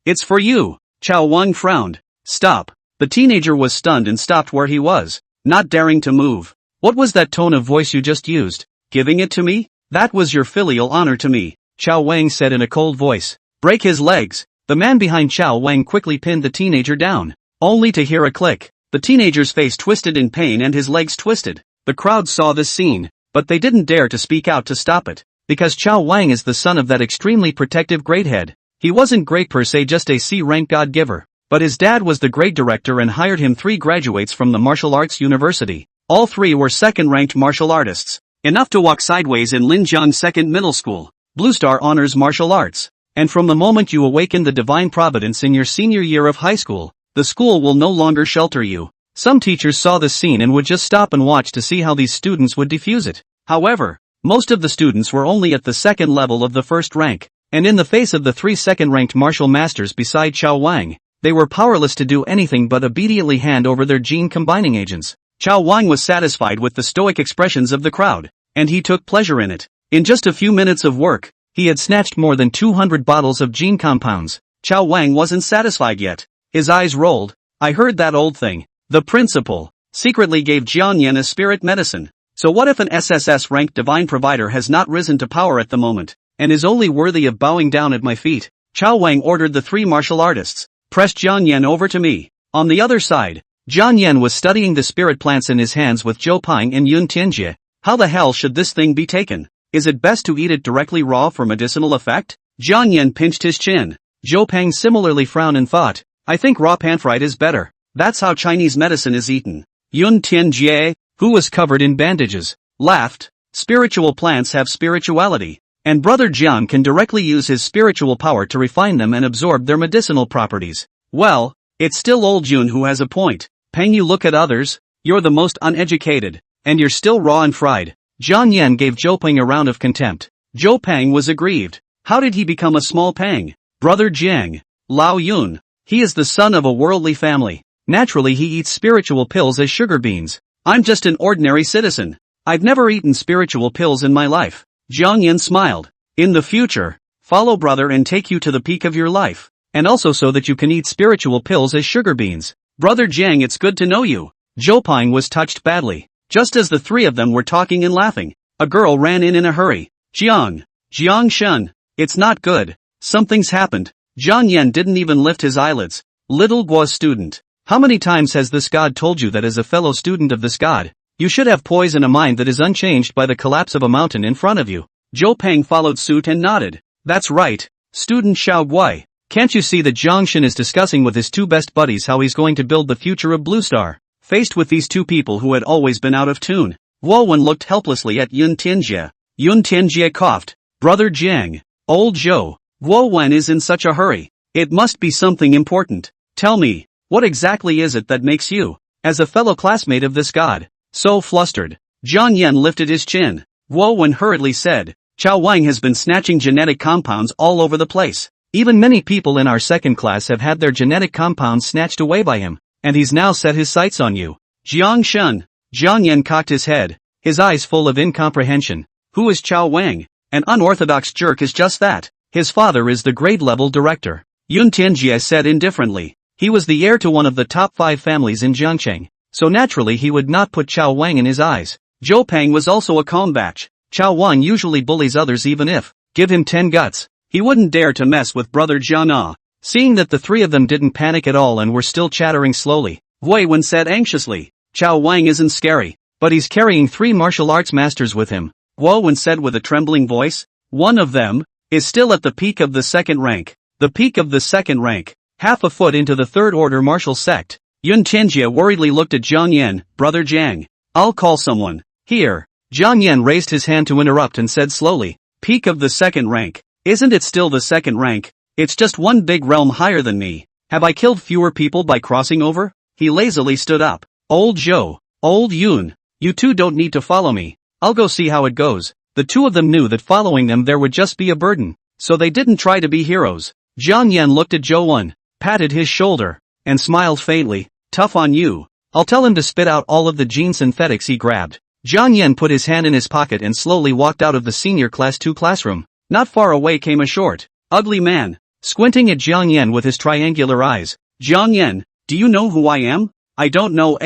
It's for you. Chao Wang frowned. Stop. The teenager was stunned and stopped where he was, not daring to move. What was that tone of voice you just used? Giving it to me? That was your filial honor to me, Chao Wang said in a cold voice. Break his legs. The man behind Chao Wang quickly pinned the teenager down, only to hear a click. The teenager's face twisted in pain and his legs twisted. The crowd saw this scene, but they didn't dare to speak out to stop it, because Chao Wang is the son of that extremely protective grade head. He wasn't great per se, just a C-rank God-giver, but his dad was the grade director and hired him 3 graduates from the martial arts university. All 3 were second-ranked martial artists, enough to walk sideways in Linjiang Second Middle School. Blue Star honors martial arts. And from the moment you awaken the divine providence in your senior year of high school, the school will no longer shelter you. Some teachers saw this scene and would just stop and watch to see how these students would defuse it. However, most of the students were only at the 2nd level of the 1st rank, and in the face of the 3 second-ranked martial masters beside Chao Wang, they were powerless to do anything but obediently hand over their gene-combining agents. Chao Wang was satisfied with the stoic expressions of the crowd, and he took pleasure in it. In just a few minutes of work, he had snatched more than 200 bottles of gene compounds. Chao Wang wasn't satisfied yet. His eyes rolled. I heard that old thing. The principal secretly gave Jiang Yan a spirit medicine. So what if an SSS-ranked divine provider has not risen to power at the moment, and is only worthy of bowing down at my feet? Chao Wang ordered the 3 martial artists. Press Jiang Yan over to me. On the other side, Jiang Yan was studying the spirit plants in his hands with Zhou Ping and Yun Tianjie. How the hell should this thing be taken? Is it best to eat it directly raw for medicinal effect? Jiang Yan pinched his chin. Zhou Ping similarly frowned and thought, I think raw pan-fried is better. That's how Chinese medicine is eaten. Yun Tianjie, who was covered in bandages, laughed. Spiritual plants have spirituality, and Brother Jiang can directly use his spiritual power to refine them and absorb their medicinal properties. Well, it's still old Jun who has a point. Peng, you look at others, you're the most uneducated, and you're still raw and fried. Jiang Yan gave Zhou Ping a round of contempt. Zhou Ping was aggrieved. How did he become a small Peng? Brother Jiang, Lao Yun. He is the son of a worldly family. Naturally he eats spiritual pills as sugar beans. I'm just an ordinary citizen. I've never eaten spiritual pills in my life. Jiang Yan smiled. In the future, follow brother and take you to the peak of your life. And also so that you can eat spiritual pills as sugar beans. Brother Jiang, it's good to know you. Zhou Ping was touched badly. Just as the 3 of them were talking and laughing, a girl ran in a hurry. Jiang Shun, it's not good. Something's happened. Jiang Yan didn't even lift his eyelids. Little Guo student. How many times has this god told you that as a fellow student of this god, you should have poise and a mind that is unchanged by the collapse of a mountain in front of you? Zhou Peng followed suit and nodded. That's right, student Xiao Guai. Can't you see that Jiang Yan is discussing with his two best buddies how he's going to build the future of Blue Star? Faced with these two people who had always been out of tune, Guo Chun looked helplessly at Yun Tianjie. Yun Tianjie coughed. Brother Jiang. Old Zhou. Guo Chun is in such a hurry. It must be something important. Tell me, what exactly is it that makes you, as a fellow classmate of this god, so flustered? Jiang Yan lifted his chin. Guo Chun hurriedly said, Chao Wang has been snatching genetic compounds all over the place. Even many people in our second class have had their genetic compounds snatched away by him, and he's now set his sights on you. Jiang Shun. Jiang Yan cocked his head, his eyes full of incomprehension. Who is Chao Wang? An unorthodox jerk is just that. His father is the grade-level director. Yun Tianjie said indifferently. He was the heir to one of the top 5 families in Jiangcheng, so naturally he would not put Chao Wang in his eyes. Zhou Peng was also a calm batch. Chao Wang usually bullies others even if, give him 10 guts, he wouldn't dare to mess with brother Jiana. Seeing that the three of them didn't panic at all and were still chattering slowly, Wei Wen said anxiously, Chao Wang isn't scary, but he's carrying 3 martial arts masters with him. Guo Wen said with a trembling voice. One of them is still at the peak of the second rank. The peak of the second rank, half a foot into the third order martial sect. Yun Tianjie worriedly looked at Jiang Yan. Brother Jiang, I'll call someone. Here. Jiang Yan raised his hand to interrupt and said slowly, peak of the second rank. Isn't it still the second rank? It's just one big realm higher than me. Have I killed fewer people by crossing over? He lazily stood up. Old Zhou, old Yun, you two don't need to follow me. I'll go see how it goes. The two of them knew that following them there would just be a burden, so they didn't try to be heroes. Jiang Yan looked at Zhou Wen, patted his shoulder, and smiled faintly. Tough on you. I'll tell him to spit out all of the gene synthetics he grabbed. Jiang Yan put his hand in his pocket and slowly walked out of the senior class 2 classroom. Not far away came a short, ugly man, squinting at Jiang Yan with his triangular eyes. Jiang Yan, do you know who I am? I don't know.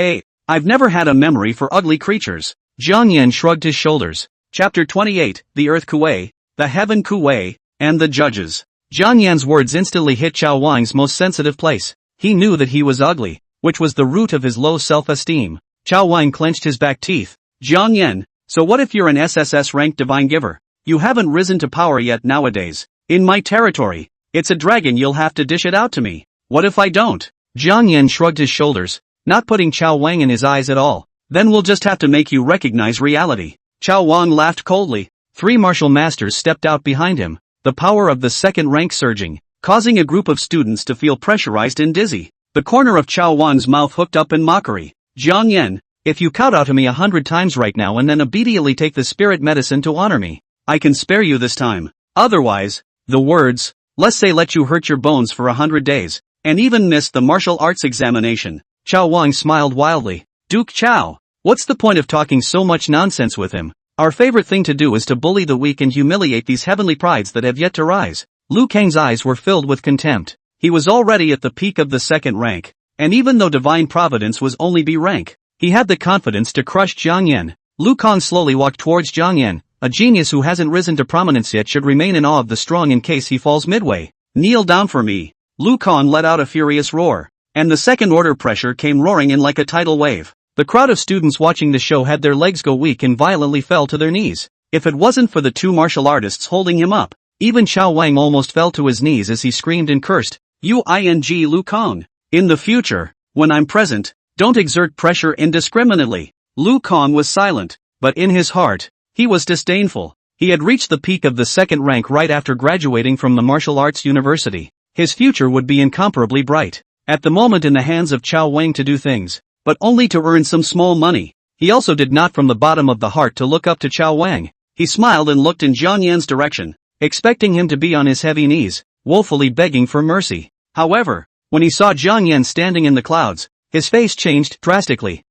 I've never had a memory for ugly creatures. Jiang Yan shrugged his shoulders. Chapter 28, The Earth Kuei, The Heaven Kuei, and the Judges. Jiang Yan's words instantly hit Chao Wang's most sensitive place. He knew that he was ugly, which was the root of his low self-esteem. Chao Wang clenched his back teeth. Jiang Yan, so what if you're an SSS rank divine giver? You haven't risen to power yet nowadays. In my territory, it's a dragon, you'll have to dish it out to me. What if I don't? Jiang Yan shrugged his shoulders, not putting Chao Wang in his eyes at all. Then we'll just have to make you recognize reality. Chao Wang laughed coldly. 3 martial masters stepped out behind him, the power of the second rank surging, causing a group of students to feel pressurized and dizzy. The corner of Chao Wang's mouth hooked up in mockery. Jiang Yan, if you kowtow to me 100 times right now and then immediately take the spirit medicine to honor me, I can spare you this time. Otherwise, the words, let's say let you hurt your bones for 100 days, and even miss the martial arts examination. Chao Wang smiled wildly. Duke Chao, what's the point of talking so much nonsense with him? Our favorite thing to do is to bully the weak and humiliate these heavenly prides that have yet to rise. Lu Kang's eyes were filled with contempt. He was already at the peak of the second rank, and even though divine providence was only B rank, he had the confidence to crush Jiang Yan. Lu Kang slowly walked towards Jiang Yan. A genius who hasn't risen to prominence yet should remain in awe of the strong in case he falls midway. Kneel down for me. Lu Kang let out a furious roar, and the second order pressure came roaring in like a tidal wave. The crowd of students watching the show had their legs go weak and violently fell to their knees. If it wasn't for the 2 martial artists holding him up, even Chao Wang almost fell to his knees as he screamed and cursed. Lu Kang. In the future, when I'm present, don't exert pressure indiscriminately. Lu Kang was silent, but in his heart, he was disdainful. He had reached the peak of the second rank right after graduating from the martial arts university. His future would be incomparably bright. At the moment in the hands of Chao Wang to do things, but only to earn some small money. He also did not from the bottom of the heart to look up to Chao Wang. He smiled and looked in Jiang Yan's direction, expecting him to be on his heavy knees, woefully begging for mercy. However, when he saw Jiang Yan standing in the clouds, his face changed drastically.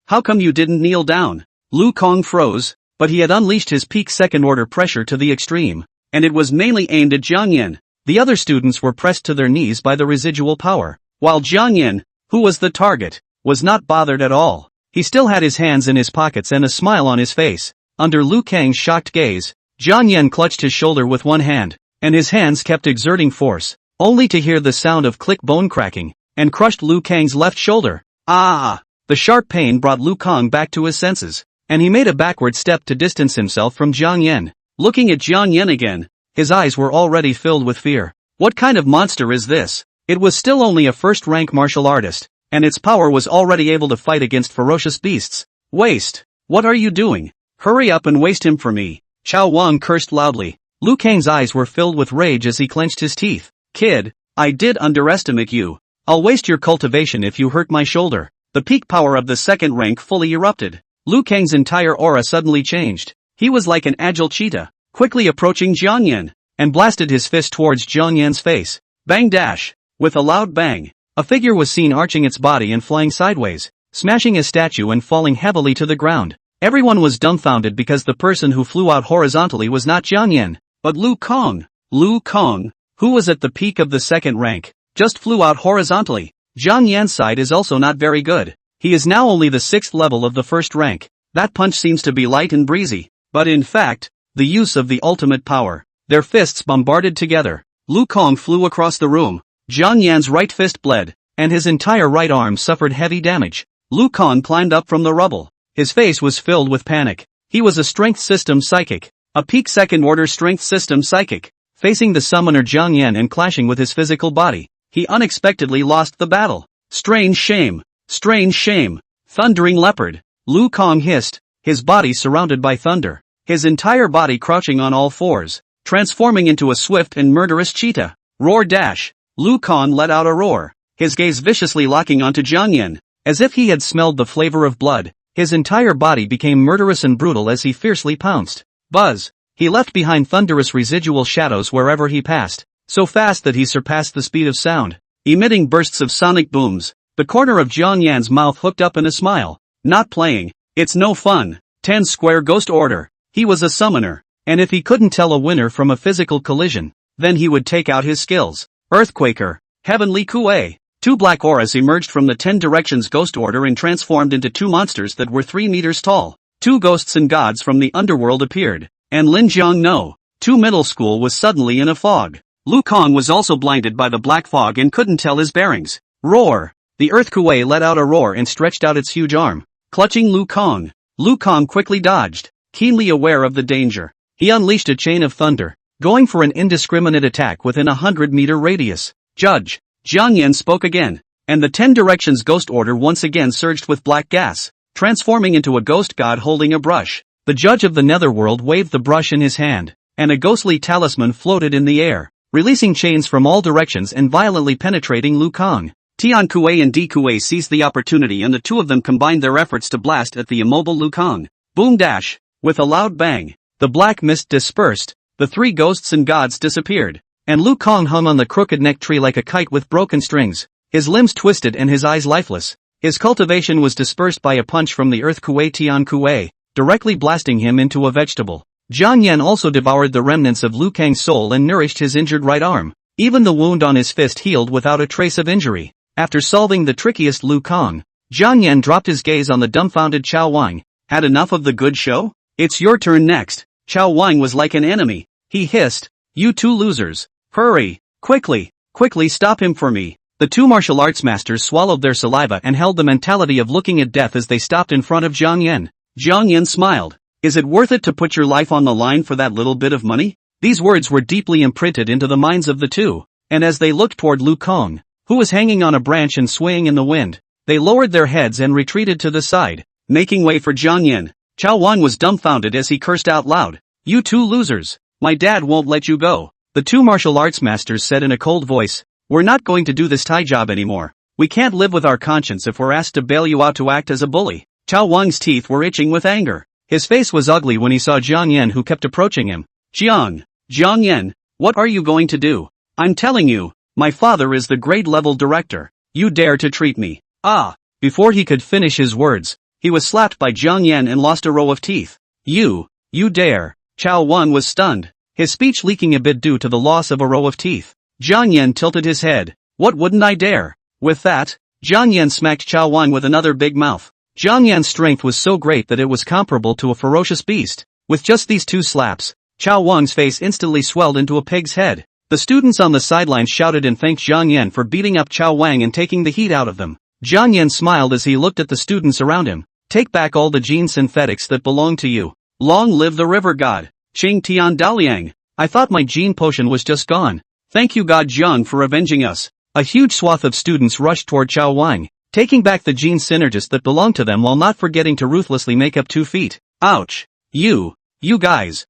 How come you didn't kneel down? Lu Kang froze, but he had unleashed his peak second-order pressure to the extreme, and it was mainly aimed at Jiang Yan. The other students were pressed to their knees by the residual power, while Jiang Yan, who was the target, was not bothered at all. He still had his hands in his pockets and a smile on his face. Under Lu Kang's shocked gaze, Jiang Yan clutched his shoulder with one hand, and his hands kept exerting force, only to hear the sound of click bone cracking, and crushed Liu Kang's left shoulder. Ah! The sharp pain brought Liu Kang back to his senses, and he made a backward step to distance himself from Jiang Yan. Looking at Jiang Yan again, his eyes were already filled with fear. What kind of monster is this? It was still only a first-rank martial artist, and its power was already able to fight against ferocious beasts. Waste! What are you doing? Hurry up and waste him for me. Chao Wang cursed loudly. Liu Kang's eyes were filled with rage as he clenched his teeth. Kid, I did underestimate you. I'll waste your cultivation if you hurt my shoulder. The peak power of the second rank fully erupted. Liu Kang's entire aura suddenly changed. He was like an agile cheetah, quickly approaching Jiang Yan, and blasted his fist towards Jiang Yan's face. Bang dash! With a loud bang, a figure was seen arching its body and flying sideways, smashing a statue and falling heavily to the ground. Everyone was dumbfounded because the person who flew out horizontally was not Jiang Yan, but Liu Kang. Liu Kang, who was at the peak of the second rank, just flew out horizontally. Jiang Yan's side is also not very good. He is now only the 6th level of the first rank. That punch seems to be light and breezy, but in fact, the use of the ultimate power. Their fists bombarded together. Liu Kang flew across the room. Jiang Yan's right fist bled, and his entire right arm suffered heavy damage. Liu Kang climbed up from the rubble. His face was filled with panic. He was a strength system psychic, a peak second order strength system psychic. Facing the summoner Jiang Yan and clashing with his physical body, he unexpectedly lost the battle. Strange shame! Strange shame! Thundering leopard! Liu Kang hissed, his body surrounded by thunder, his entire body crouching on all fours, transforming into a swift and murderous cheetah. Roar dash! Liu Kang let out a roar, his gaze viciously locking onto Jiang Yan, as if he had smelled the flavor of blood. His entire body became murderous and brutal as he fiercely pounced. Buzz! He left behind thunderous residual shadows wherever he passed, so fast that he surpassed the speed of sound, emitting bursts of sonic booms. The corner of Jiang Yan's mouth hooked up in a smile. Not playing. It's no fun. 10 square ghost order. He was a summoner, and if he couldn't tell a winner from a physical collision, then he would take out his skills. Earthquaker. Heavenly Kuei. 2 black auras emerged from the 10 directions ghost order and transformed into 2 monsters that were 3 meters tall. 2 ghosts and gods from the underworld appeared, and Linjiang No, 2 middle school was suddenly in a fog. Liu Kang was also blinded by the black fog and couldn't tell his bearings. Roar! The Earth Kuei let out a roar and stretched out its huge arm, clutching Liu Kang. Liu Kang quickly dodged, keenly aware of the danger. He unleashed a chain of thunder, going for an indiscriminate attack within a 100-meter radius. Judge! Jiang Yan spoke again, and the 10 directions ghost order once again surged with black gas, transforming into a ghost god holding a brush. The judge of the netherworld waved the brush in his hand, and a ghostly talisman floated in the air, releasing chains from all directions and violently penetrating Liu Kang. Tian Kuei and Di Kuei seized the opportunity and the 2 of them combined their efforts to blast at the immobile Liu Kang. Boom dash! With a loud bang, the black mist dispersed, the 3 ghosts and gods disappeared, and Liu Kang hung on the crooked neck tree like a kite with broken strings, his limbs twisted and his eyes lifeless. His cultivation was dispersed by a punch from the Earth Kuei Tian Kuei, directly blasting him into a vegetable. Jiang Yan also devoured the remnants of Liu Kang's soul and nourished his injured right arm. Even the wound on his fist healed without a trace of injury. After solving the trickiest Liu Kang, Jiang Yan dropped his gaze on the dumbfounded Chao Wang. Had enough of the good show? It's your turn next. Chao Wang was like an enemy. He hissed, you 2 losers. Hurry! Quickly stop him for me. The 2 martial arts masters swallowed their saliva and held the mentality of looking at death as they stopped in front of Jiang Yan. Jiang Yan smiled. Is it worth it to put your life on the line for that little bit of money? These words were deeply imprinted into the minds of the 2, and as they looked toward Liu Kang, who was hanging on a branch and swaying in the wind, they lowered their heads and retreated to the side, making way for Jiang Yan. Chao Wang was dumbfounded as he cursed out loud. You 2 losers. My dad won't let you go. The 2 martial arts masters said in a cold voice, we're not going to do this Thai job anymore. We can't live with our conscience if we're asked to bail you out to act as a bully. Chao Wang's teeth were itching with anger. His face was ugly when he saw Jiang Yan who kept approaching him. Jiang Yan, what are you going to do? I'm telling you, my father is the grade-level director. You dare to treat me. Ah! Before he could finish his words, he was slapped by Jiang Yan and lost a row of teeth. You dare. Chao Wang was stunned, his speech leaking a bit due to the loss of a row of teeth. Jiang Yan tilted his head. What wouldn't I dare? With that, Jiang Yan smacked Chao Wang with another big mouth. Jiang Yan's strength was so great that it was comparable to a ferocious beast. With just these 2 slaps, Chao Wang's face instantly swelled into a pig's head. The students on the sidelines shouted and thanked Jiang Yan for beating up Chao Wang and taking the heat out of them. Jiang Yan smiled as he looked at the students around him. Take back all the gene synthetics that belong to you. Long live the river god. Qing Tian Daliang. I thought my gene potion was just gone. Thank you God Jiang for avenging us. A huge swath of students rushed toward Chao Wang, taking back the gene synergist that belonged to them while not forgetting to ruthlessly make up 2 feet. Ouch. You guys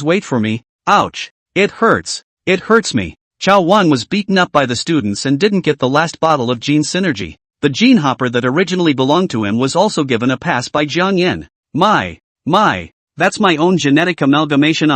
wait for me. Ouch. It hurts me. Chao Wang was beaten up by the students and didn't get the last bottle of gene synergy. The gene hopper that originally belonged to him was also given a pass by Jiang Yan. My, that's my own genetic amalgamation.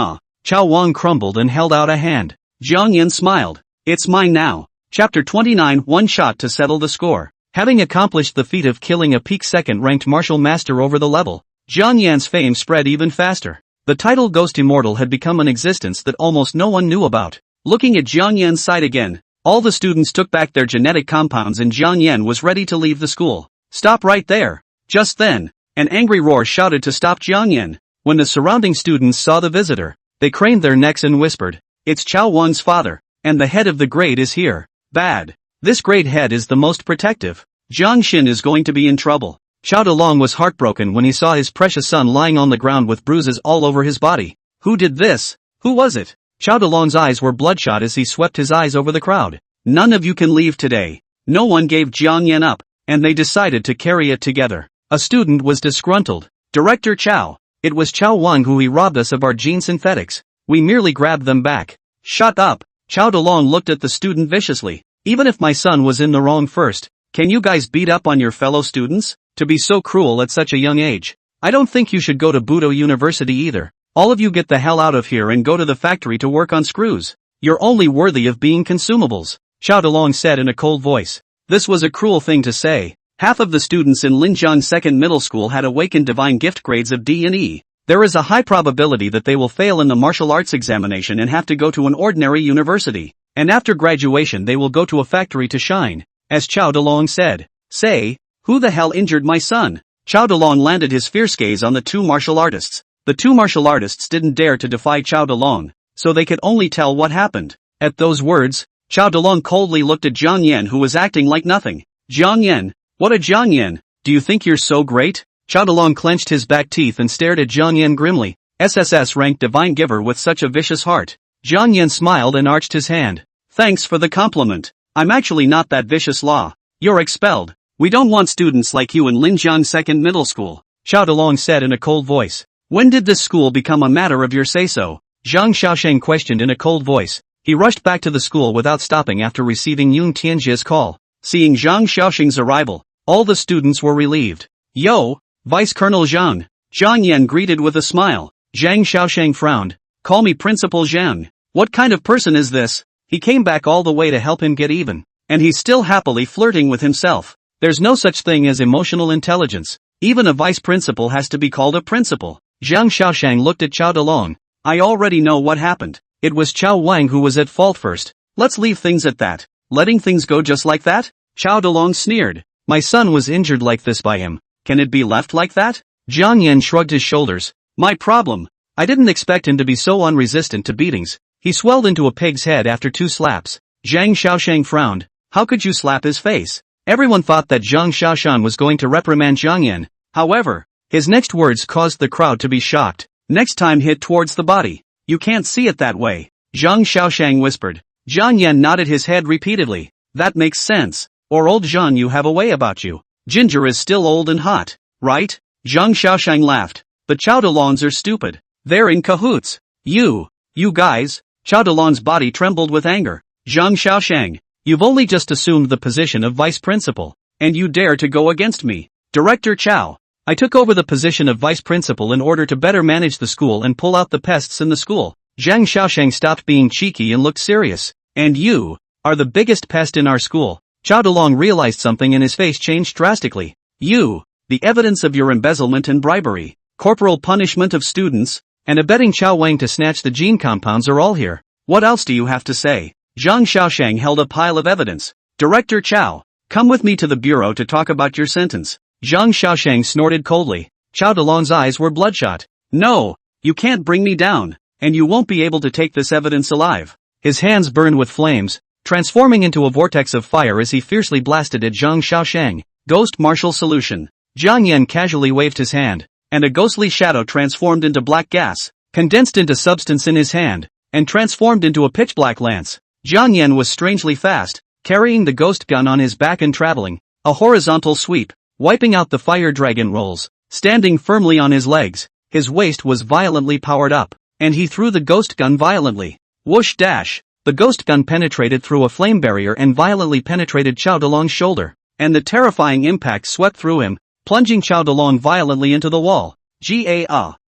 Chao Wang crumbled and held out a hand. Jiang Yan smiled. It's mine now. Chapter 29 One shot to settle the score. Having accomplished the feat of killing a peak second-ranked martial master over the level, Jiang Yan's fame spread even faster. The title Ghost Immortal had become an existence that almost no one knew about. Looking at Jiang Yan's side again, all the students took back their genetic compounds and Jiang Yan was ready to leave the school. Stop right there. Just then, an angry roar shouted to stop Jiang Yan. When the surrounding students saw the visitor, they craned their necks and whispered, "It's Chao Wang's father, and the head of the grade is here." Bad. This grade head is the most protective. Jiang Xin is going to be in trouble. Chao Dalong was heartbroken when he saw his precious son lying on the ground with bruises all over his body. Who did this? Who was it? Chao Dalong's eyes were bloodshot as he swept his eyes over the crowd. None of you can leave today. No one gave Jiang Yan up, and they decided to carry it together. A student was disgruntled. Director Chao, it was Chao Wang who robbed us of our gene synthetics. We merely grabbed them back. Shut up. Chao Dalong looked at the student viciously. Even if my son was in the wrong first, can you guys beat up on your fellow students? To be so cruel at such a young age. I don't think you should go to Budo University either. All of you get the hell out of here and go to the factory to work on screws. You're only worthy of being consumables, Chao Dalong said in a cold voice. This was a cruel thing to say. Half of the students in Linjiang Second Middle School had Awaken Divine Gift grades of D and E. There is a high probability that they will fail in the martial arts examination and have to go to an ordinary university. And after graduation they will go to a factory to shine. As Chao Dalong said, "Say, who the hell injured my son?" Chao Dalong landed his fierce gaze on the 2 martial artists. The 2 martial artists didn't dare to defy Chao Dalong, so they could only tell what happened. At those words, Chao Dalong coldly looked at Jiang Yan who was acting like nothing. Jiang Yan? What a Jiang Yan? Do you think you're so great? Chao Dalong clenched his back teeth and stared at Jiang Yan grimly. SSS ranked divine giver with such a vicious heart. Jiang Yan smiled and arched his hand. Thanks for the compliment. I'm actually not that vicious. Law. You're expelled. We don't want students like you in Linjiang Second Middle School, Chao Dalong said in a cold voice. When did this school become a matter of your say-so? Zhang Xiaosheng questioned in a cold voice. He rushed back to the school without stopping after receiving Yung Tianjie's call. Seeing Zhang Xiaosheng's arrival, all the students were relieved. Yo, Vice Colonel Zhang. Jiang Yan greeted with a smile. Zhang Xiaosheng frowned. Call me Principal Zhang. What kind of person is this? He came back all the way to help him get even. And he's still happily flirting with himself. There's no such thing as emotional intelligence. Even a vice principal has to be called a principal. Zhang Xiaosheng looked at Chao Dalong. I already know what happened. It was Chao Wang who was at fault first. Let's leave things at that. Letting things go just like that? Chao Dalong sneered. My son was injured like this by him. Can it be left like that? Jiang Yan shrugged his shoulders. My problem. I didn't expect him to be so unresistant to beatings. He swelled into a pig's head after 2 slaps. Zhang Xiaosheng frowned. How could you slap his face? Everyone thought that Zhang Xiaoshan was going to reprimand Jiang Yan. However, his next words caused the crowd to be shocked. Next time hit towards the body. You can't see it that way. Zhang Xiaosheng whispered. Jiang Yan nodded his head repeatedly. That makes sense. Or old Zhang, you have a way about you. Ginger is still old and hot, right? Zhang Xiaosheng laughed. The Chao Dalongs are stupid. They're in cahoots. You guys. Chao Dalong's body trembled with anger. Zhang Xiaosheng, you've only just assumed the position of vice principal, and you dare to go against me. Director Chao, I took over the position of vice principal in order to better manage the school and pull out the pests in the school. Zhang Xiaosheng stopped being cheeky and looked serious. And you are the biggest pest in our school. Chao Dalong realized something and his face changed drastically. The evidence of your embezzlement and bribery, corporal punishment of students, and abetting Chao Wang to snatch the gene compounds are all here. What else do you have to say? Zhang Xiaosheng held a pile of evidence. Director Chao, come with me to the bureau to talk about your sentence. Zhang Xiaosheng snorted coldly. Chao Dalong's eyes were bloodshot. No, you can't bring me down, and you won't be able to take this evidence alive. His hands burned with flames, transforming into a vortex of fire as he fiercely blasted at Zhang Shaoshang. Ghost martial solution. Jiang Yan casually waved his hand, and a ghostly shadow transformed into black gas, condensed into substance in his hand, and transformed into a pitch-black lance. Jiang Yan was strangely fast, carrying the ghost gun on his back and traveling, a horizontal sweep, wiping out the fire dragon rolls, standing firmly on his legs. His waist was violently powered up, and he threw the ghost gun violently. Whoosh dash! The ghost gun penetrated through a flame barrier and violently penetrated Chao Delong's shoulder, and the terrifying impact swept through him, plunging Chao Delong violently into the wall. Ga!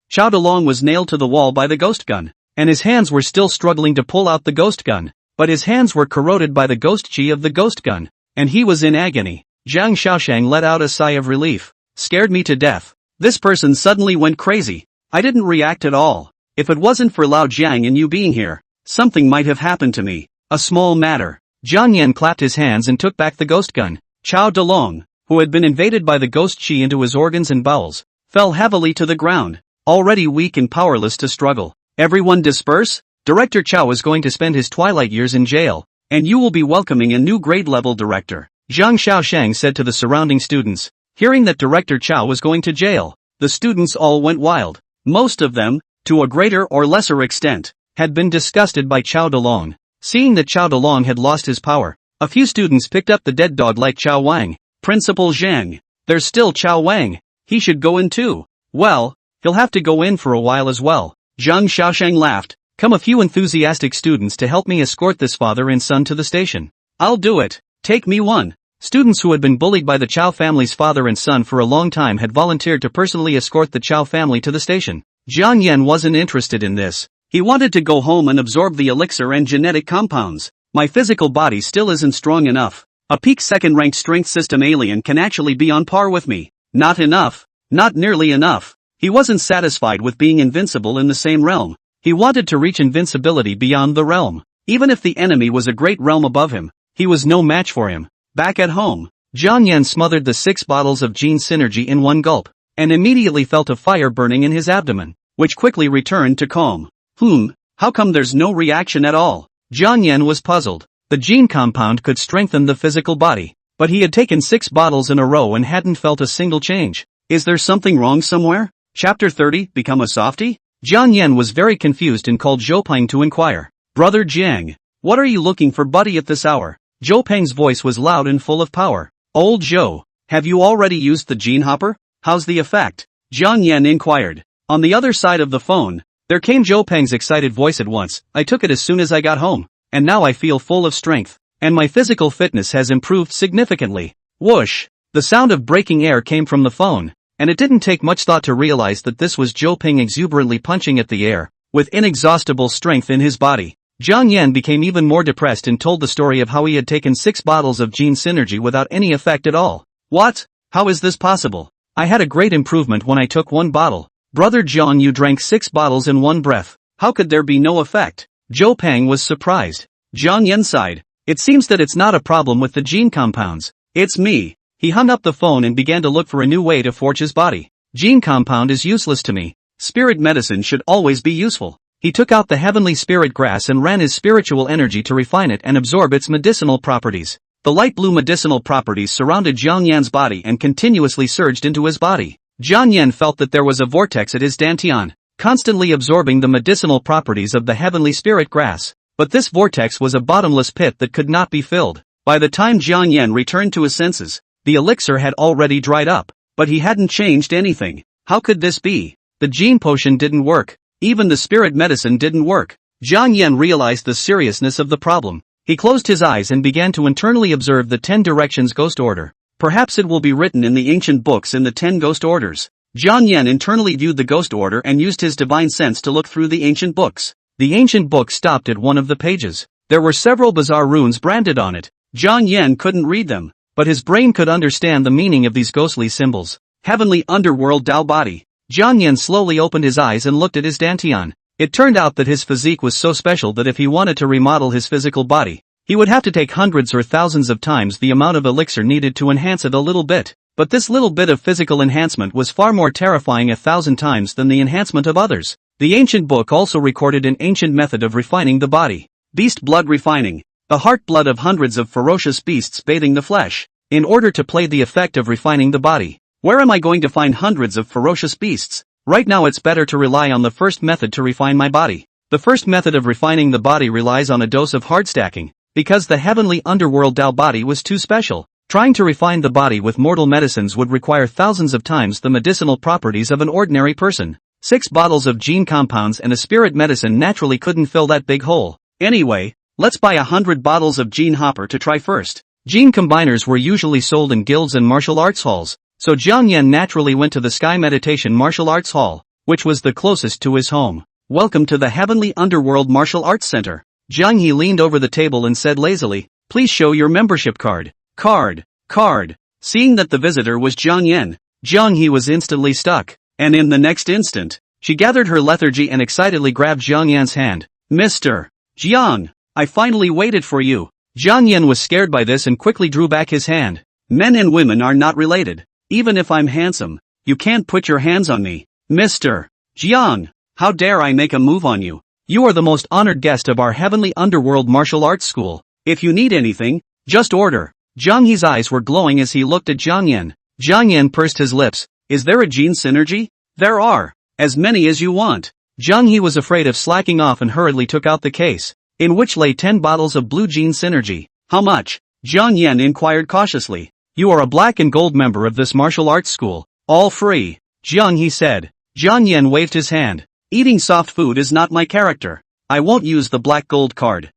Chao Delong was nailed to the wall by the ghost gun, and his hands were still struggling to pull out the ghost gun, but his hands were corroded by the ghost chi of the ghost gun, and he was in agony. Zhang Shaoshang let out a sigh of relief. Scared me to death. This person suddenly went crazy. I didn't react at all. If it wasn't for Lao Jiang and you being here, something might have happened to me. A small matter. Jiang Yan clapped his hands and took back the ghost gun. Chao Delong, who had been invaded by the ghost chi into his organs and bowels, fell heavily to the ground, already weak and powerless to struggle. Everyone disperse? Director Chao is going to spend his twilight years in jail, and you will be welcoming a new grade-level director, Zhang Shaoshang said to the surrounding students. Hearing that Director Chao was going to jail, the students all went wild. Most of them, to a greater or lesser extent, had been disgusted by Chao Delong. Seeing that Chao Delong had lost his power, a few students picked up the dead dog like Chao Wang. Principal Zhang, there's still Chao Wang. He should go in too. Well, he'll have to go in for a while as well. Zhang Shaoshang laughed. Come a few enthusiastic students to help me escort this father and son to the station. I'll do it. Take me one. Students who had been bullied by the Chao family's father and son for a long time had volunteered to personally escort the Chao family to the station. Jiang Yan wasn't interested in this. He wanted to go home and absorb the elixir and genetic compounds. My physical body still isn't strong enough. A peak second-ranked strength system alien can actually be on par with me. Not enough. Not nearly enough. He wasn't satisfied with being invincible in the same realm. He wanted to reach invincibility beyond the realm. Even if the enemy was a great realm above him, he was no match for him. Back at home, Jiang Yan smothered the 6 bottles of gene synergy in one gulp, and immediately felt a fire burning in his abdomen, which quickly returned to calm. How come there's no reaction at all? Jiang Yan was puzzled. The gene compound could strengthen the physical body, but he had taken 6 bottles in a row and hadn't felt a single change. Is there something wrong somewhere? Chapter 30, Become a Softie? Jiang Yan was very confused and called Zhou Peng to inquire. Brother Jiang, what are you looking for buddy at this hour? Zhou Peng's voice was loud and full of power. Old Zhou, have you already used the gene hopper? How's the effect? Jiang Yan inquired. On the other side of the phone, there came Zhou Peng's excited voice at once. I took it as soon as I got home, and now I feel full of strength, and my physical fitness has improved significantly. Whoosh! The sound of breaking air came from the phone, and it didn't take much thought to realize that this was Zhou Peng exuberantly punching at the air, with inexhaustible strength in his body. Jiang Yan became even more depressed and told the story of how he had taken 6 bottles of gene synergy without any effect at all. What? How is this possible? I had a great improvement when I took 1 bottle. Brother John, you drank 6 bottles in one breath. How could there be no effect? Zhou Peng was surprised. Jiang Yan sighed. It seems that it's not a problem with the gene compounds. It's me. He hung up the phone and began to look for a new way to forge his body. Gene compound is useless to me. Spirit medicine should always be useful. He took out the heavenly spirit grass and ran his spiritual energy to refine it and absorb its medicinal properties. The light blue medicinal properties surrounded Jiang Yan's body and continuously surged into his body. Jiang Yan felt that there was a vortex at his dantian, constantly absorbing the medicinal properties of the heavenly spirit grass. But this vortex was a bottomless pit that could not be filled. By the time Jiang Yan returned to his senses, the elixir had already dried up, but he hadn't changed anything. How could this be? The gene potion didn't work. Even the spirit medicine didn't work. Jiang Yan realized the seriousness of the problem. He closed his eyes and began to internally observe the 10 directions ghost order. Perhaps it will be written in the ancient books in the 10 ghost orders. Jiang Yan internally viewed the ghost order and used his divine sense to look through the ancient books. The ancient book stopped at one of the pages. There were several bizarre runes branded on it. Jiang Yan couldn't read them, but his brain could understand the meaning of these ghostly symbols. Heavenly underworld Tao body. Jiang Yan slowly opened his eyes and looked at his dantian. It turned out that his physique was so special that if he wanted to remodel his physical body, he would have to take hundreds or thousands of times the amount of elixir needed to enhance it a little bit. But this little bit of physical enhancement was far more terrifying 1,000 times than the enhancement of others. The ancient book also recorded an ancient method of refining the body. Beast blood refining. The heart blood of hundreds of ferocious beasts bathing the flesh. In order to play the effect of refining the body. Where am I going to find hundreds of ferocious beasts? Right now it's better to rely on the first method to refine my body. The first method of refining the body relies on a dose of hard stacking. Because the heavenly underworld Dao body was too special. Trying to refine the body with mortal medicines would require thousands of times the medicinal properties of an ordinary person. 6 bottles of gene compounds and a spirit medicine naturally couldn't fill that big hole. Anyway, let's buy 100 bottles of gene hopper to try first. Gene combiners were usually sold in guilds and martial arts halls, so Jiang Yan naturally went to the Sky Meditation Martial Arts Hall, which was the closest to his home. Welcome to the Heavenly Underworld Martial Arts Center. Jiang He leaned over the table and said lazily, please show your membership card. Card. Seeing that the visitor was Jiang Yan, Jiang He was instantly stuck, and in the next instant, she gathered her lethargy and excitedly grabbed Jiang Yan's hand. Mr. Jiang, I finally waited for you. Jiang Yan was scared by this and quickly drew back his hand. Men and women are not related. Even if I'm handsome, you can't put your hands on me. Mr. Jiang, how dare I make a move on you? You are the most honored guest of our Heavenly Underworld Martial Arts School. If you need anything, just order. Jiang He's eyes were glowing as he looked at Jiang Yan. Jiang Yan pursed his lips. Is there a gene synergy? There are. As many as you want. Jiang He was afraid of slacking off and hurriedly took out the case, in which lay 10 bottles of blue gene synergy. How much? Jiang Yan inquired cautiously. You are a black and gold member of this martial arts school. All free. Jiang He said. Jiang Yan waved his hand. Eating soft food is not my character. I won't use the black gold card.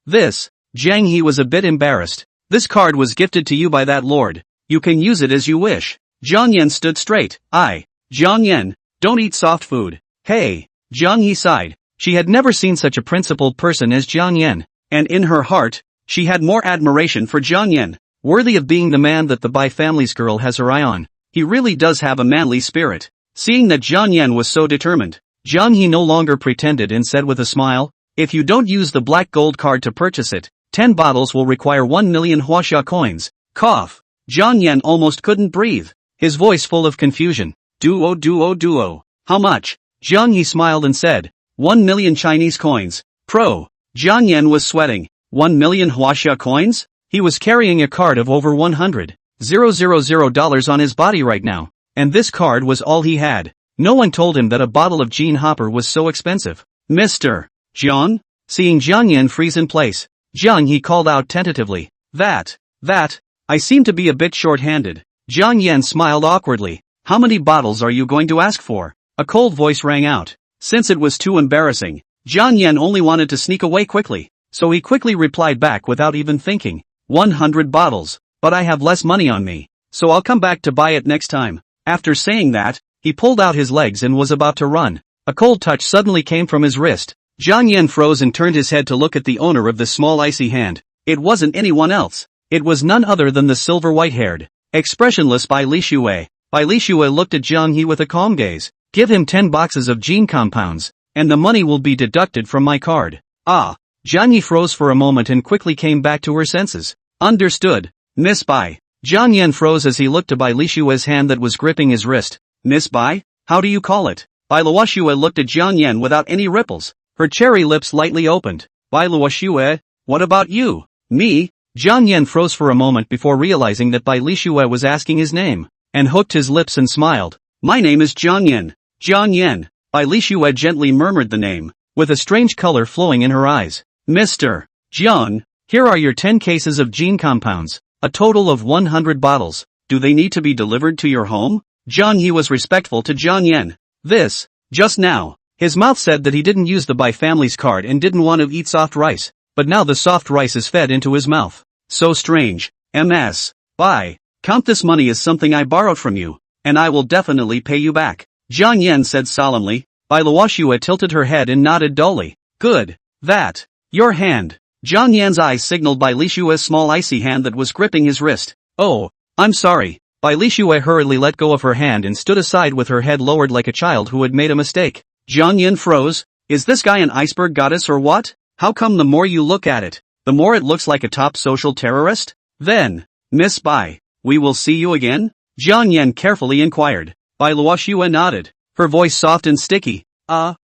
This. Jiang He was a bit embarrassed. This card was gifted to you by that lord. You can use it as you wish. Jiang Yan stood straight. Jiang Yan, don't eat soft food. Hey. Jiang He sighed. She had never seen such a principled person as Jiang Yan, and in her heart, she had more admiration for Jiang Yan, worthy of being the man that the Bai family's girl has her eye on. He really does have a manly spirit. Seeing that Jiang Yan was so determined, Jiang He no longer pretended and said with a smile, if you don't use the black gold card to purchase it, 10 bottles will require 1 million huaxia coins. Cough. Jiang Yan almost couldn't breathe, his voice full of confusion. Duo. How much? Jiang He smiled and said, 1 million Chinese coins. Pro. Jiang Yan was sweating. 1 million huaxia coins? He was carrying a card of over $100,000 on his body right now, and this card was all he had. No one told him that a bottle of gene hopper was so expensive. Mr. Jiang? Seeing Jiang Yan freeze in place, Jiang He called out tentatively. That, I seem to be a bit short-handed. Jiang Yan smiled awkwardly. How many bottles are you going to ask for? A cold voice rang out. Since it was too embarrassing, Jiang Yan only wanted to sneak away quickly, so he quickly replied back without even thinking. 100 bottles, but I have less money on me, so I'll come back to buy it next time. After saying that, he pulled out his legs and was about to run. A cold touch suddenly came from his wrist. Jiang Yan froze and turned his head to look at the owner of the small icy hand. It wasn't anyone else. It was none other than the silver white-haired, expressionless Bai Lixue. Bai Lixue looked at Jiang He with a calm gaze. Give him 10 boxes of gene compounds, and the money will be deducted from my card. Jiang He froze for a moment and quickly came back to her senses. Understood, Miss Bai. Jiang Yan froze as he looked to Bai Lishue's hand that was gripping his wrist. Miss Bai? How do you call it? Bai Luoxue looked at Jiang Yan without any ripples. Her cherry lips lightly opened. Bai Luoxue, what about you? Me? Jiang Yan froze for a moment before realizing that Bai Lixue was asking his name, and hooked his lips and smiled. My name is Jiang Yan. Jiang Yan. Bai Lixue gently murmured the name, with a strange color flowing in her eyes. Mr. Jiang, here are your 10 cases of gene compounds, a total of 100 bottles. Do they need to be delivered to your home? Jiang He was respectful to Jiang Yan. This, just now. His mouth said that he didn't use the Bai family's card and didn't want to eat soft rice, but now the soft rice is fed into his mouth. So strange. Ms. Bai, count this money as something I borrowed from you, and I will definitely pay you back. Jiang Yan said solemnly. Bai Luoxue tilted her head and nodded dully. Good. That. Your hand. Jiang Yan's eyes signaled Bai Lishue's small icy hand that was gripping his wrist. Oh, I'm sorry. Bai Lixue hurriedly let go of her hand and stood aside with her head lowered like a child who had made a mistake. Jiang Yan froze. Is this guy an iceberg goddess or what? How come the more you look at it, the more it looks like a top social terrorist? Then, Miss Bai, we will see you again? Jiang Yan carefully inquired. Bai Luoxue nodded, her voice soft and sticky.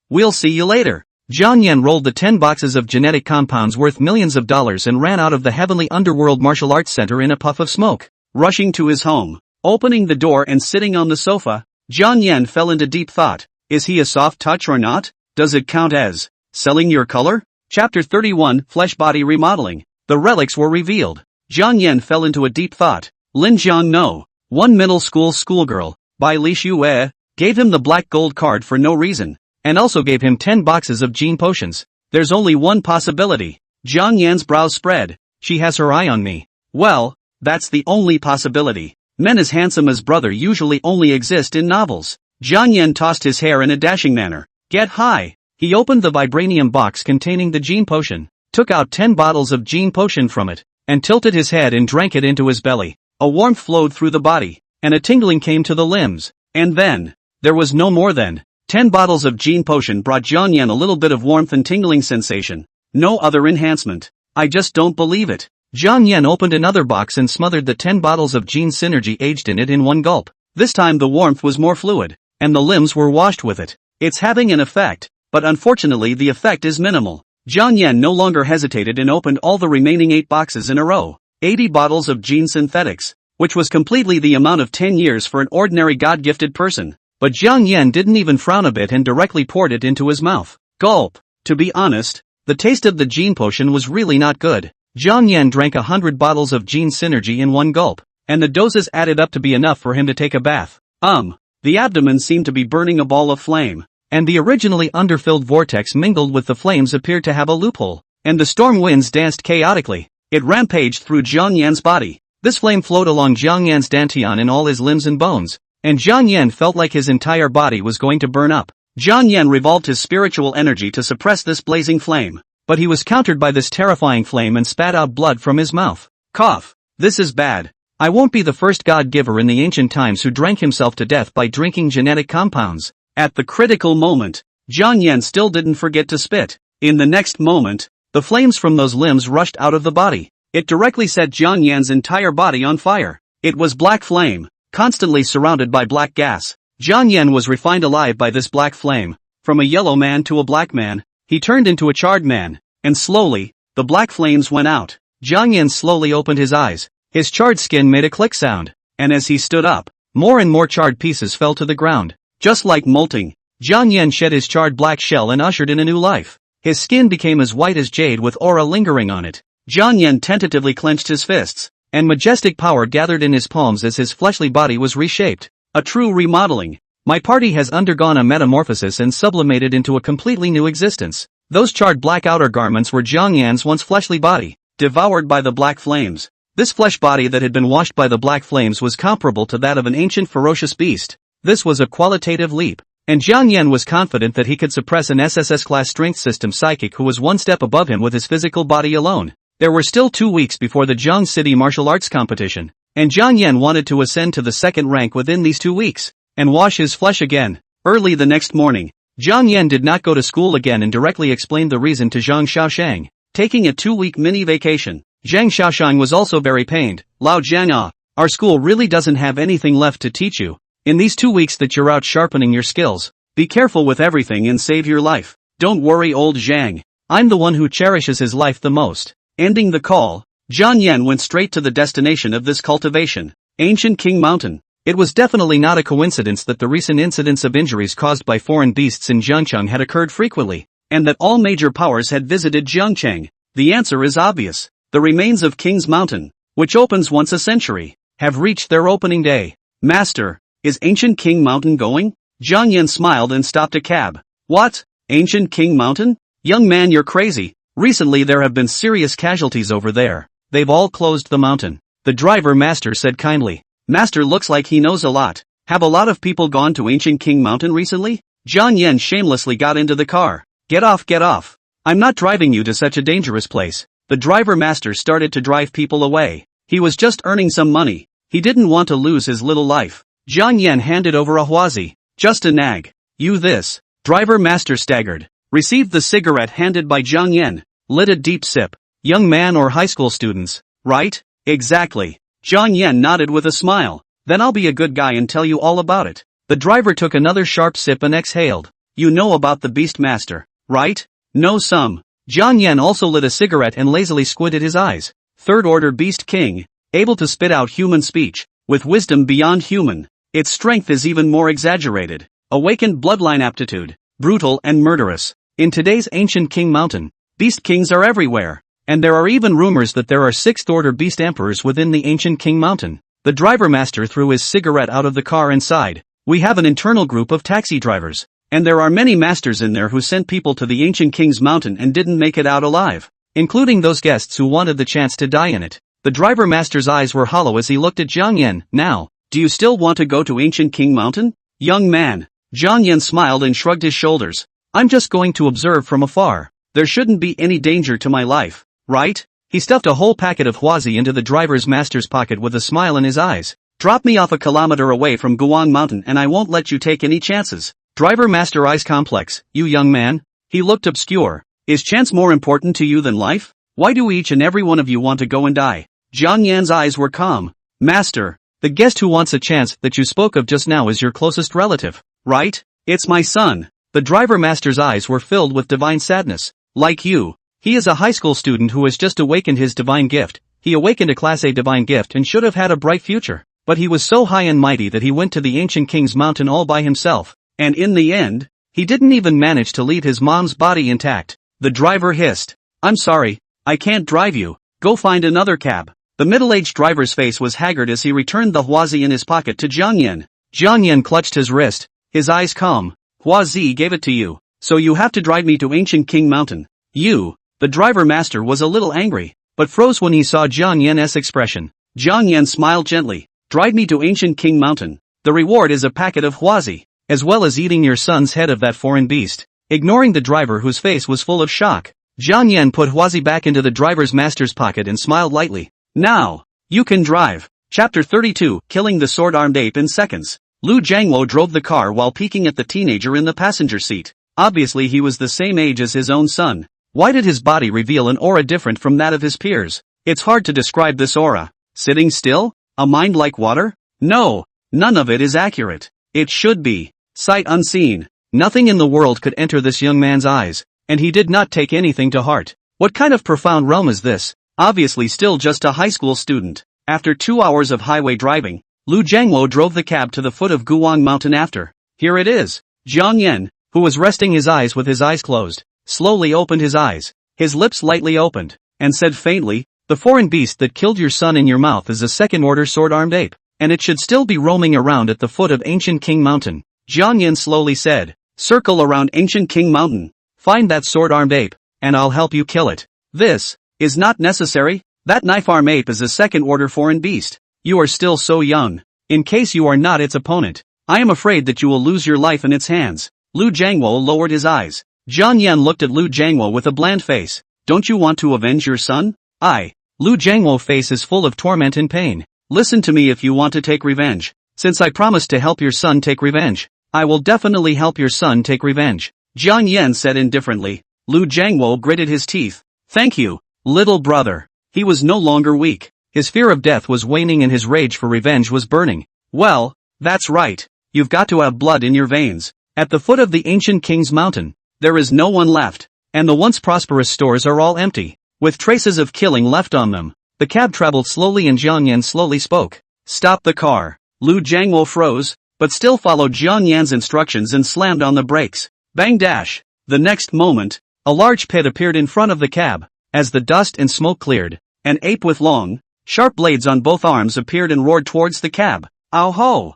We'll see you later. Jiang Yan rolled the 10 boxes of genetic compounds worth millions of dollars and ran out of the heavenly underworld martial arts center in a puff of smoke. Rushing to his home, opening the door and sitting on the sofa, Jiang Yan fell into deep thought. Is he a soft touch or not? Does it count as selling your color? Chapter 31, Flesh Body Remodeling. The relics were revealed. Jiang Yan fell into a deep thought. Lin Jiang No, one middle school schoolgirl, by Li Xue, gave him the black gold card for no reason, and also gave him 10 boxes of gene potions. There's only one possibility. Jiang Yan's brows spread. She has her eye on me. Well, that's the only possibility. Men as handsome as brother usually only exist in novels. Jiang Yan tossed his hair in a dashing manner. Get high. He opened the vibranium box containing the gene potion, took out 10 bottles of gene potion from it, and tilted his head and drank it into his belly. A warmth flowed through the body, and a tingling came to the limbs. And then, there was no more than 10 bottles of gene potion brought Jiang Yan a little bit of warmth and tingling sensation. No other enhancement. I just don't believe it. Jiang Yan opened another box and smothered the 10 bottles of gene synergy aged in it in one gulp. This time the warmth was more fluid, and the limbs were washed with it. It's having an effect, but unfortunately the effect is minimal. Jiang Yan no longer hesitated and opened all the remaining 8 boxes in a row. 80 bottles of gene synthetics, which was completely the amount of 10 years for an ordinary God-gifted person. But Jiang Yan didn't even frown a bit and directly poured it into his mouth. Gulp. To be honest, the taste of the gene potion was really not good. Jiang Yan drank 100 bottles of gene synergy in one gulp, and the doses added up to be enough for him to take a bath. The abdomen seemed to be burning a ball of flame, and the originally underfilled vortex mingled with the flames appeared to have a loophole, and the storm winds danced chaotically. It rampaged through Jiang Yan's body. This flame flowed along Jiang Yan's dantian in all his limbs and bones, and Jiang Yan felt like his entire body was going to burn up. Jiang Yan revolved his spiritual energy to suppress this blazing flame, but he was countered by this terrifying flame and spat out blood from his mouth. Cough. This is bad. I won't be the first God-giver in the ancient times who drank himself to death by drinking genetic compounds. At the critical moment, Jiang Yan still didn't forget to spit. In the next moment, the flames from those limbs rushed out of the body. It directly set Jiang Yan's entire body on fire. It was black flame, constantly surrounded by black gas. Jiang Yan was refined alive by this black flame. From a yellow man to a black man, he turned into a charred man, and slowly, the black flames went out. Jiang Yan slowly opened his eyes. His charred skin made a click sound, and as he stood up, more and more charred pieces fell to the ground. Just like molting, Jiang Yan shed his charred black shell and ushered in a new life. His skin became as white as jade with aura lingering on it. Jiang Yan tentatively clenched his fists, and majestic power gathered in his palms as his fleshly body was reshaped. A true remodeling. My party has undergone a metamorphosis and sublimated into a completely new existence. Those charred black outer garments were Jiang Yan's once fleshly body, devoured by the black flames. This flesh body that had been washed by the black flames was comparable to that of an ancient ferocious beast. This was a qualitative leap, and Jiang Yan was confident that he could suppress an SSS-class strength system psychic who was one step above him with his physical body alone. There were still 2 weeks before the Jiang City martial arts competition, and Jiang Yan wanted to ascend to the second rank within these 2 weeks, and wash his flesh again. Early the next morning, Jiang Yan did not go to school again and directly explained the reason to Zhang Xiaoshang, taking a 2-week mini vacation. Zhang Xiaoshang was also very pained. Lao Jiang, our school really doesn't have anything left to teach you. In these 2 weeks that you're out sharpening your skills, be careful with everything and save your life. Don't worry old Zhang. I'm the one who cherishes his life the most. Ending the call, Jiang Yan went straight to the destination of this cultivation, Ancient King Mountain. It was definitely not a coincidence that the recent incidents of injuries caused by foreign beasts in Jiangcheng had occurred frequently, and that all major powers had visited Jiangcheng. The answer is obvious. The remains of King's Mountain, which opens once a century, have reached their opening day. Master, is Ancient King Mountain going? Jiang Yan smiled and stopped a cab. What? Ancient King Mountain? Young man, you're crazy. Recently there have been serious casualties over there. They've all closed the mountain. The driver master said kindly. Master looks like he knows a lot. Have a lot of people gone to Ancient King Mountain recently? Jiang Yan shamelessly got into the car. Get off, get off. I'm not driving you to such a dangerous place. The driver master started to drive people away. He was just earning some money. He didn't want to lose his little life. Jiang Yan handed over a huazi. Just a nag. You this. Driver master staggered. Received the cigarette handed by Jiang Yan. Lit a deep sip. Young man or high school students, right? Exactly. Jiang Yan nodded with a smile. Then I'll be a good guy and tell you all about it. The driver took another sharp sip and exhaled. You know about the beast master, right? No some. Jiang Yan also lit a cigarette and lazily squinted his eyes. Third-order beast king. Able to spit out human speech. With wisdom beyond human. Its strength is even more exaggerated. Awakened bloodline aptitude. Brutal and murderous. In today's ancient king mountain, beast kings are everywhere. And there are even rumors that there are sixth-order beast emperors within the ancient king mountain. The driver master threw his cigarette out of the car and sighed. We have an internal group of taxi drivers. And there are many masters in there who sent people to the ancient king's mountain and didn't make it out alive. Including those guests who wanted the chance to die in it. The driver master's eyes were hollow as he looked at Jiang Yan. Now, do you still want to go to ancient king mountain? Young man. Jiang Yan smiled and shrugged his shoulders. I'm just going to observe from afar. There shouldn't be any danger to my life, right? He stuffed a whole packet of huazi into the driver's master's pocket with a smile in his eyes. Drop me off a kilometer away from Guang Mountain and I won't let you take any chances. Driver master eyes complex. You young man? He looked obscure. Is chance more important to you than life? Why do each and every one of you want to go and die? Jiang Yan's eyes were calm. Master, the guest who wants a chance that you spoke of just now is your closest relative, right? It's my son. The driver master's eyes were filled with divine sadness. Like you. He is a high school student who has just awakened his divine gift. He awakened a Class A divine gift and should have had a bright future. But he was so high and mighty that he went to the ancient king's mountain all by himself. And in the end, he didn't even manage to leave his mom's body intact. The driver hissed. I'm sorry, I can't drive you. Go find another cab. The middle-aged driver's face was haggard as he returned the huazi in his pocket to Jiang Yan. Jiang Yan clutched his wrist, his eyes calm. Huazi gave it to you, so you have to drive me to ancient king mountain. You. The driver master was a little angry, but froze when he saw Jiang Yan's expression. Jiang Yan smiled gently. Drive me to ancient king mountain. The reward is a packet of huazi. As well as eating your son's head of that foreign beast. Ignoring the driver whose face was full of shock, Jiang Yan put huazi back into the driver's master's pocket and smiled lightly. Now, you can drive. Chapter 32, Killing the Sword-Armed Ape in Seconds. Lu Jiangwo drove the car while peeking at the teenager in the passenger seat. Obviously he was the same age as his own son. Why did his body reveal an aura different from that of his peers? It's hard to describe this aura. Sitting still? A mind like water? No, none of it is accurate. It should be. Sight unseen. Nothing in the world could enter this young man's eyes, and he did not take anything to heart. What kind of profound realm is this? Obviously still just a high school student. After 2 hours of highway driving, Lu Jiangwo drove the cab to the foot of Guang Mountain after. Here it is. Jiang Yan, who was resting his eyes with his eyes closed, slowly opened his eyes. His lips lightly opened, and said faintly, the foreign beast that killed your son in your mouth is a second-order sword-armed ape, and it should still be roaming around at the foot of ancient King Mountain. Jiang Yan slowly said, circle around ancient King Mountain. Find that sword-armed ape, and I'll help you kill it. This is not necessary. That knife-arm ape is a second-order foreign beast. You are still so young. In case you are not its opponent, I am afraid that you will lose your life in its hands. Lu Jiangwo lowered his eyes. Jiang Yan looked at Lu Jiangwo with a bland face. Don't you want to avenge your son? Lu Jiangwo's face is full of torment and pain. Listen to me if you want to take revenge. Since I promised to help your son take revenge, I will definitely help your son take revenge. Jiang Yan said indifferently. Lu Jiangwo gritted his teeth. Thank you, little brother. He was no longer weak. His fear of death was waning and his rage for revenge was burning. Well, that's right. You've got to have blood in your veins. At the foot of the ancient king's mountain, there is no one left, and the once prosperous stores are all empty, with traces of killing left on them. The cab traveled slowly and Jiang Yan slowly spoke. Stop the car. Lu Jiangwo froze, but still followed Jiang Yan's instructions and slammed on the brakes. Bang dash. The next moment, a large pit appeared in front of the cab. As the dust and smoke cleared, an ape with long, sharp blades on both arms appeared and roared towards the cab. Ow ho!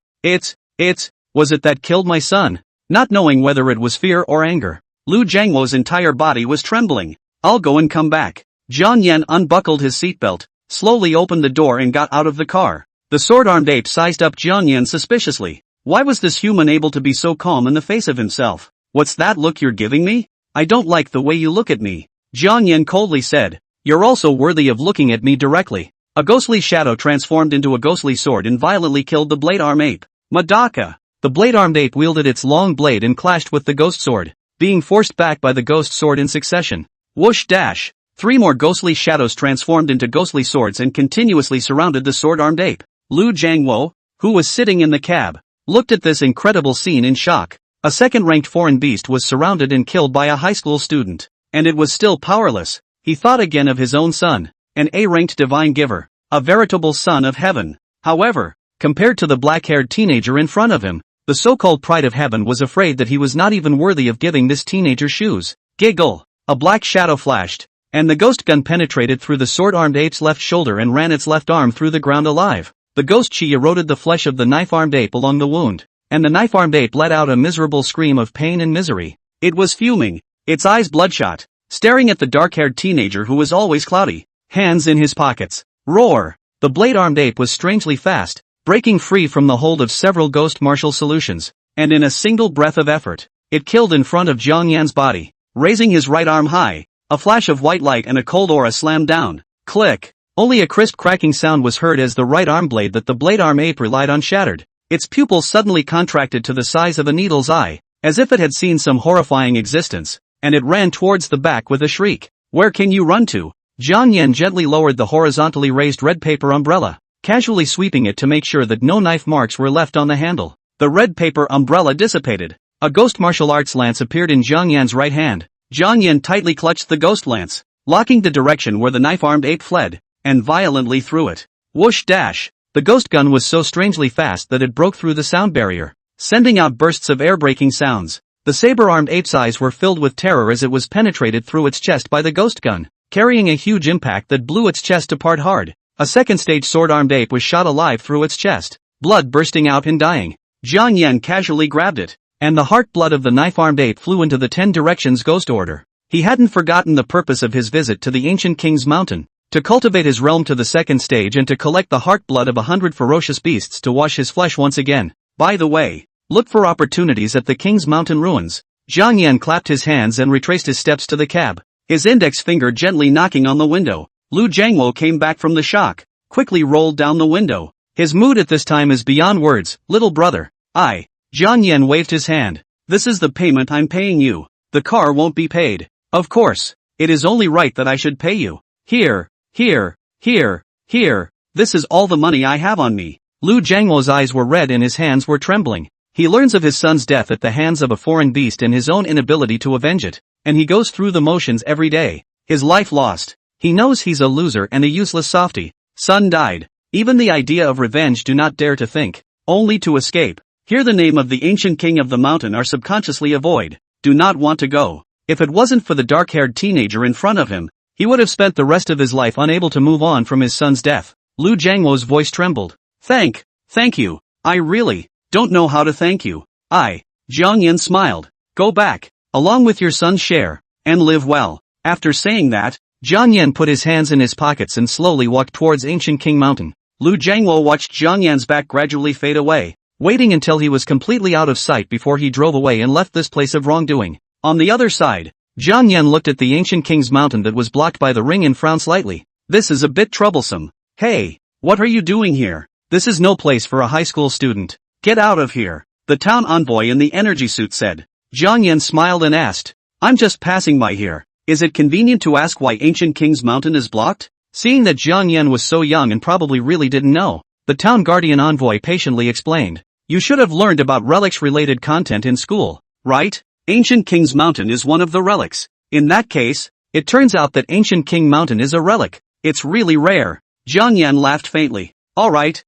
Was it that killed my son? Not knowing whether it was fear or anger, Lu Jiangwo's entire body was trembling. I'll go and come back. Jiang Yan unbuckled his seatbelt, slowly opened the door and got out of the car. The sword-armed ape sized up Jiang Yan suspiciously. Why was this human able to be so calm in the face of himself? What's that look you're giving me? I don't like the way you look at me. Jiang Yan coldly said. You're also worthy of looking at me directly. A ghostly shadow transformed into a ghostly sword and violently killed the blade-armed ape. Madaka! The blade-armed ape wielded its long blade and clashed with the ghost sword, being forced back by the ghost sword in succession. Whoosh dash! 3 more ghostly shadows transformed into ghostly swords and continuously surrounded the sword-armed ape. Lu Jiangwo, who was sitting in the cab, looked at this incredible scene in shock. A second-ranked foreign beast was surrounded and killed by a high school student. and it was still powerless. He thought again of his own son, an A-ranked divine giver, a veritable son of heaven. However, compared to the black-haired teenager in front of him, the so-called pride of heaven was afraid that he was not even worthy of giving this teenager shoes. Giggle! A black shadow flashed, and the ghost gun penetrated through the sword-armed ape's left shoulder and ran its left arm through the ground alive. The ghost chi eroded the flesh of the knife-armed ape along the wound, and the knife-armed ape let out a miserable scream of pain and misery. It was fuming, its eyes bloodshot, staring at the dark-haired teenager who was always cloudy, hands in his pockets. Roar! The blade-armed ape was strangely fast, breaking free from the hold of several ghost martial solutions, and in a single breath of effort, it killed in front of Jiang Yan's body. Raising his right arm high, a flash of white light and a cold aura slammed down. Click! Only a crisp cracking sound was heard as the right arm blade that the blade arm ape relied on shattered. Its pupils suddenly contracted to the size of a needle's eye, as if it had seen some horrifying existence, and it ran towards the back with a shriek. Where can you run to? Jiang Yan gently lowered the horizontally raised red paper umbrella, casually sweeping it to make sure that no knife marks were left on the handle. The red paper umbrella dissipated. A ghost martial arts lance appeared in Jiang Yan's right hand. Jiang Yan tightly clutched the ghost lance, locking the direction where the knife-armed ape fled, and violently threw it. Whoosh dash! The ghost gun was so strangely fast that it broke through the sound barrier, sending out bursts of air-breaking sounds. The saber-armed ape's eyes were filled with terror as it was penetrated through its chest by the ghost gun, carrying a huge impact that blew its chest apart hard. A second-stage sword-armed ape was shot alive through its chest, blood bursting out and dying. Jiang Yan casually grabbed it, and the heart blood of the knife-armed ape flew into the 10 Directions Ghost Order. He hadn't forgotten the purpose of his visit to the ancient king's mountain, to cultivate his realm to the second stage and to collect the heart blood of 100 ferocious beasts to wash his flesh once again. By the way, look for opportunities at the king's mountain ruins. Jiang Yan clapped his hands and retraced his steps to the cab, his index finger gently knocking on the window. Lu Jiangwo came back from the shock, quickly rolled down the window. His mood at this time is beyond words. Little brother, Jiang Yan waved his hand. This is the payment I'm paying you. The car won't be paid. Of course, it is only right that I should pay you. Here. This is all the money I have on me. Lu Jiangwo's eyes were red and his hands were trembling. He learns of his son's death at the hands of a foreign beast and his own inability to avenge it, and he goes through the motions every day. His life lost. He knows he's a loser and a useless softy. Son died. Even the idea of revenge do not dare to think. Only to escape. Hear the name of the ancient king of the mountain or subconsciously avoid. Do not want to go. If it wasn't for the dark-haired teenager in front of him, he would have spent the rest of his life unable to move on from his son's death. Lu Jiangwo's voice trembled. Thank you. I really don't know how to thank you. Jiang Yan smiled. Go back, along with your son's share, and live well. After saying that, Jiang Yan put his hands in his pockets and slowly walked towards Ancient King Mountain. Lu Jiangwo watched Jiang Yan's back gradually fade away, waiting until he was completely out of sight before he drove away and left this place of wrongdoing. On the other side, Jiang Yan looked at the Ancient King's Mountain that was blocked by the ring and frowned slightly. This is a bit troublesome. Hey, what are you doing here? This is no place for a high school student. Get out of here, the town envoy in the energy suit said. Jiang Yan smiled and asked, I'm just passing by here. Is it convenient to ask why Ancient King's Mountain is blocked? Seeing that Jiang Yan was so young and probably really didn't know, the town guardian envoy patiently explained. You should have learned about relics-related content in school, right? Ancient King's Mountain is one of the relics. In that case, it turns out that Ancient King Mountain is a relic. It's really rare. Jiang Yan laughed faintly. Alright,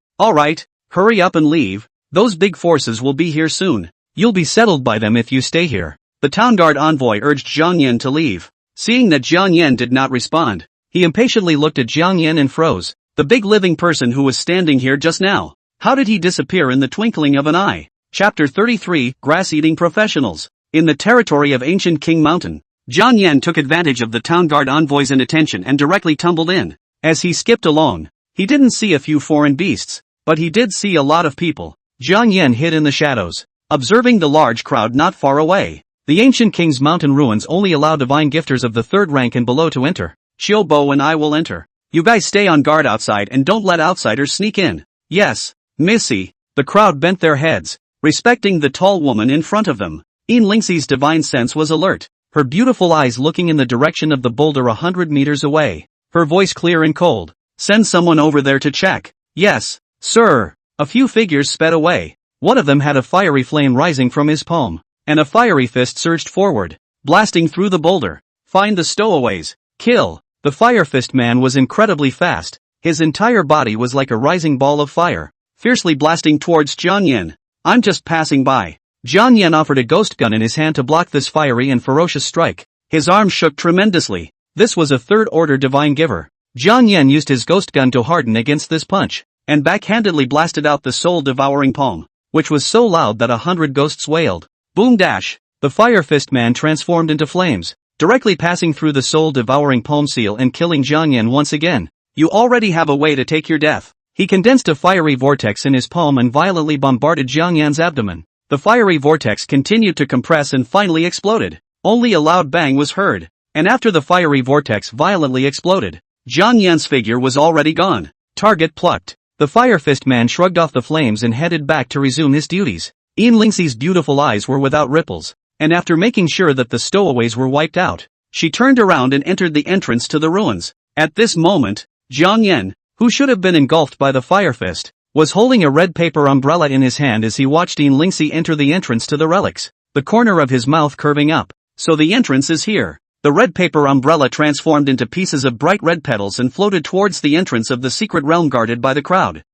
hurry up and leave. Those big forces will be here soon. You'll be settled by them if you stay here. The town guard envoy urged Jiang Yan to leave. Seeing that Jiang Yan did not respond, he impatiently looked at Jiang Yan and froze. The big living person who was standing here just now. How did he disappear in the twinkling of an eye? Chapter 33, Grass-Eating Professionals. In the territory of Ancient King Mountain, Jiang Yan took advantage of the town guard envoy's inattention and directly tumbled in. As he skipped along, he didn't see a few foreign beasts, but he did see a lot of people. Jiang Yan hid in the shadows, observing the large crowd not far away. The Ancient King's Mountain ruins only allow divine gifters of the 3rd rank and below to enter. Xiaobo and I will enter. You guys stay on guard outside and don't let outsiders sneak in. Yes, Missy. The crowd bent their heads, respecting the tall woman in front of them. Yin Lingxi's divine sense was alert, her beautiful eyes looking in the direction of the boulder 100 meters away. Her voice clear and cold. Send someone over there to check. Yes, sir. A few figures sped away. One of them had a fiery flame rising from his palm, and a fiery fist surged forward, blasting through the boulder. Find the stowaways. Kill. The Fire Fist man was incredibly fast. His entire body was like a rising ball of fire, fiercely blasting towards Jiang Yan. I'm just passing by. Jiang Yan offered a ghost gun in his hand to block this fiery and ferocious strike. His arm shook tremendously. This was a third-order divine giver. Jiang Yan used his ghost gun to harden against this punch, and backhandedly blasted out the soul-devouring palm, which was so loud that 100 ghosts wailed. Boom dash! The Fire Fist man transformed into flames, directly passing through the soul-devouring palm seal and killing Jiang Yan once again. You already have a way to take your death. He condensed a fiery vortex in his palm and violently bombarded Jiang Yan's abdomen. The fiery vortex continued to compress and finally exploded. Only a loud bang was heard, and after the fiery vortex violently exploded, Jiang Yan's figure was already gone. Target plucked. The Fire Fist man shrugged off the flames and headed back to resume his duties. Lingxi's beautiful eyes were without ripples, and after making sure that the stowaways were wiped out, she turned around and entered the entrance to the ruins. At this moment, Jiang Yan, who should have been engulfed by the Fire Fist, was holding a red paper umbrella in his hand as he watched Lingxi enter the entrance to the relics, the corner of his mouth curving up. So the entrance is here. The red paper umbrella transformed into pieces of bright red petals and floated towards the entrance of the secret realm guarded by the crowd.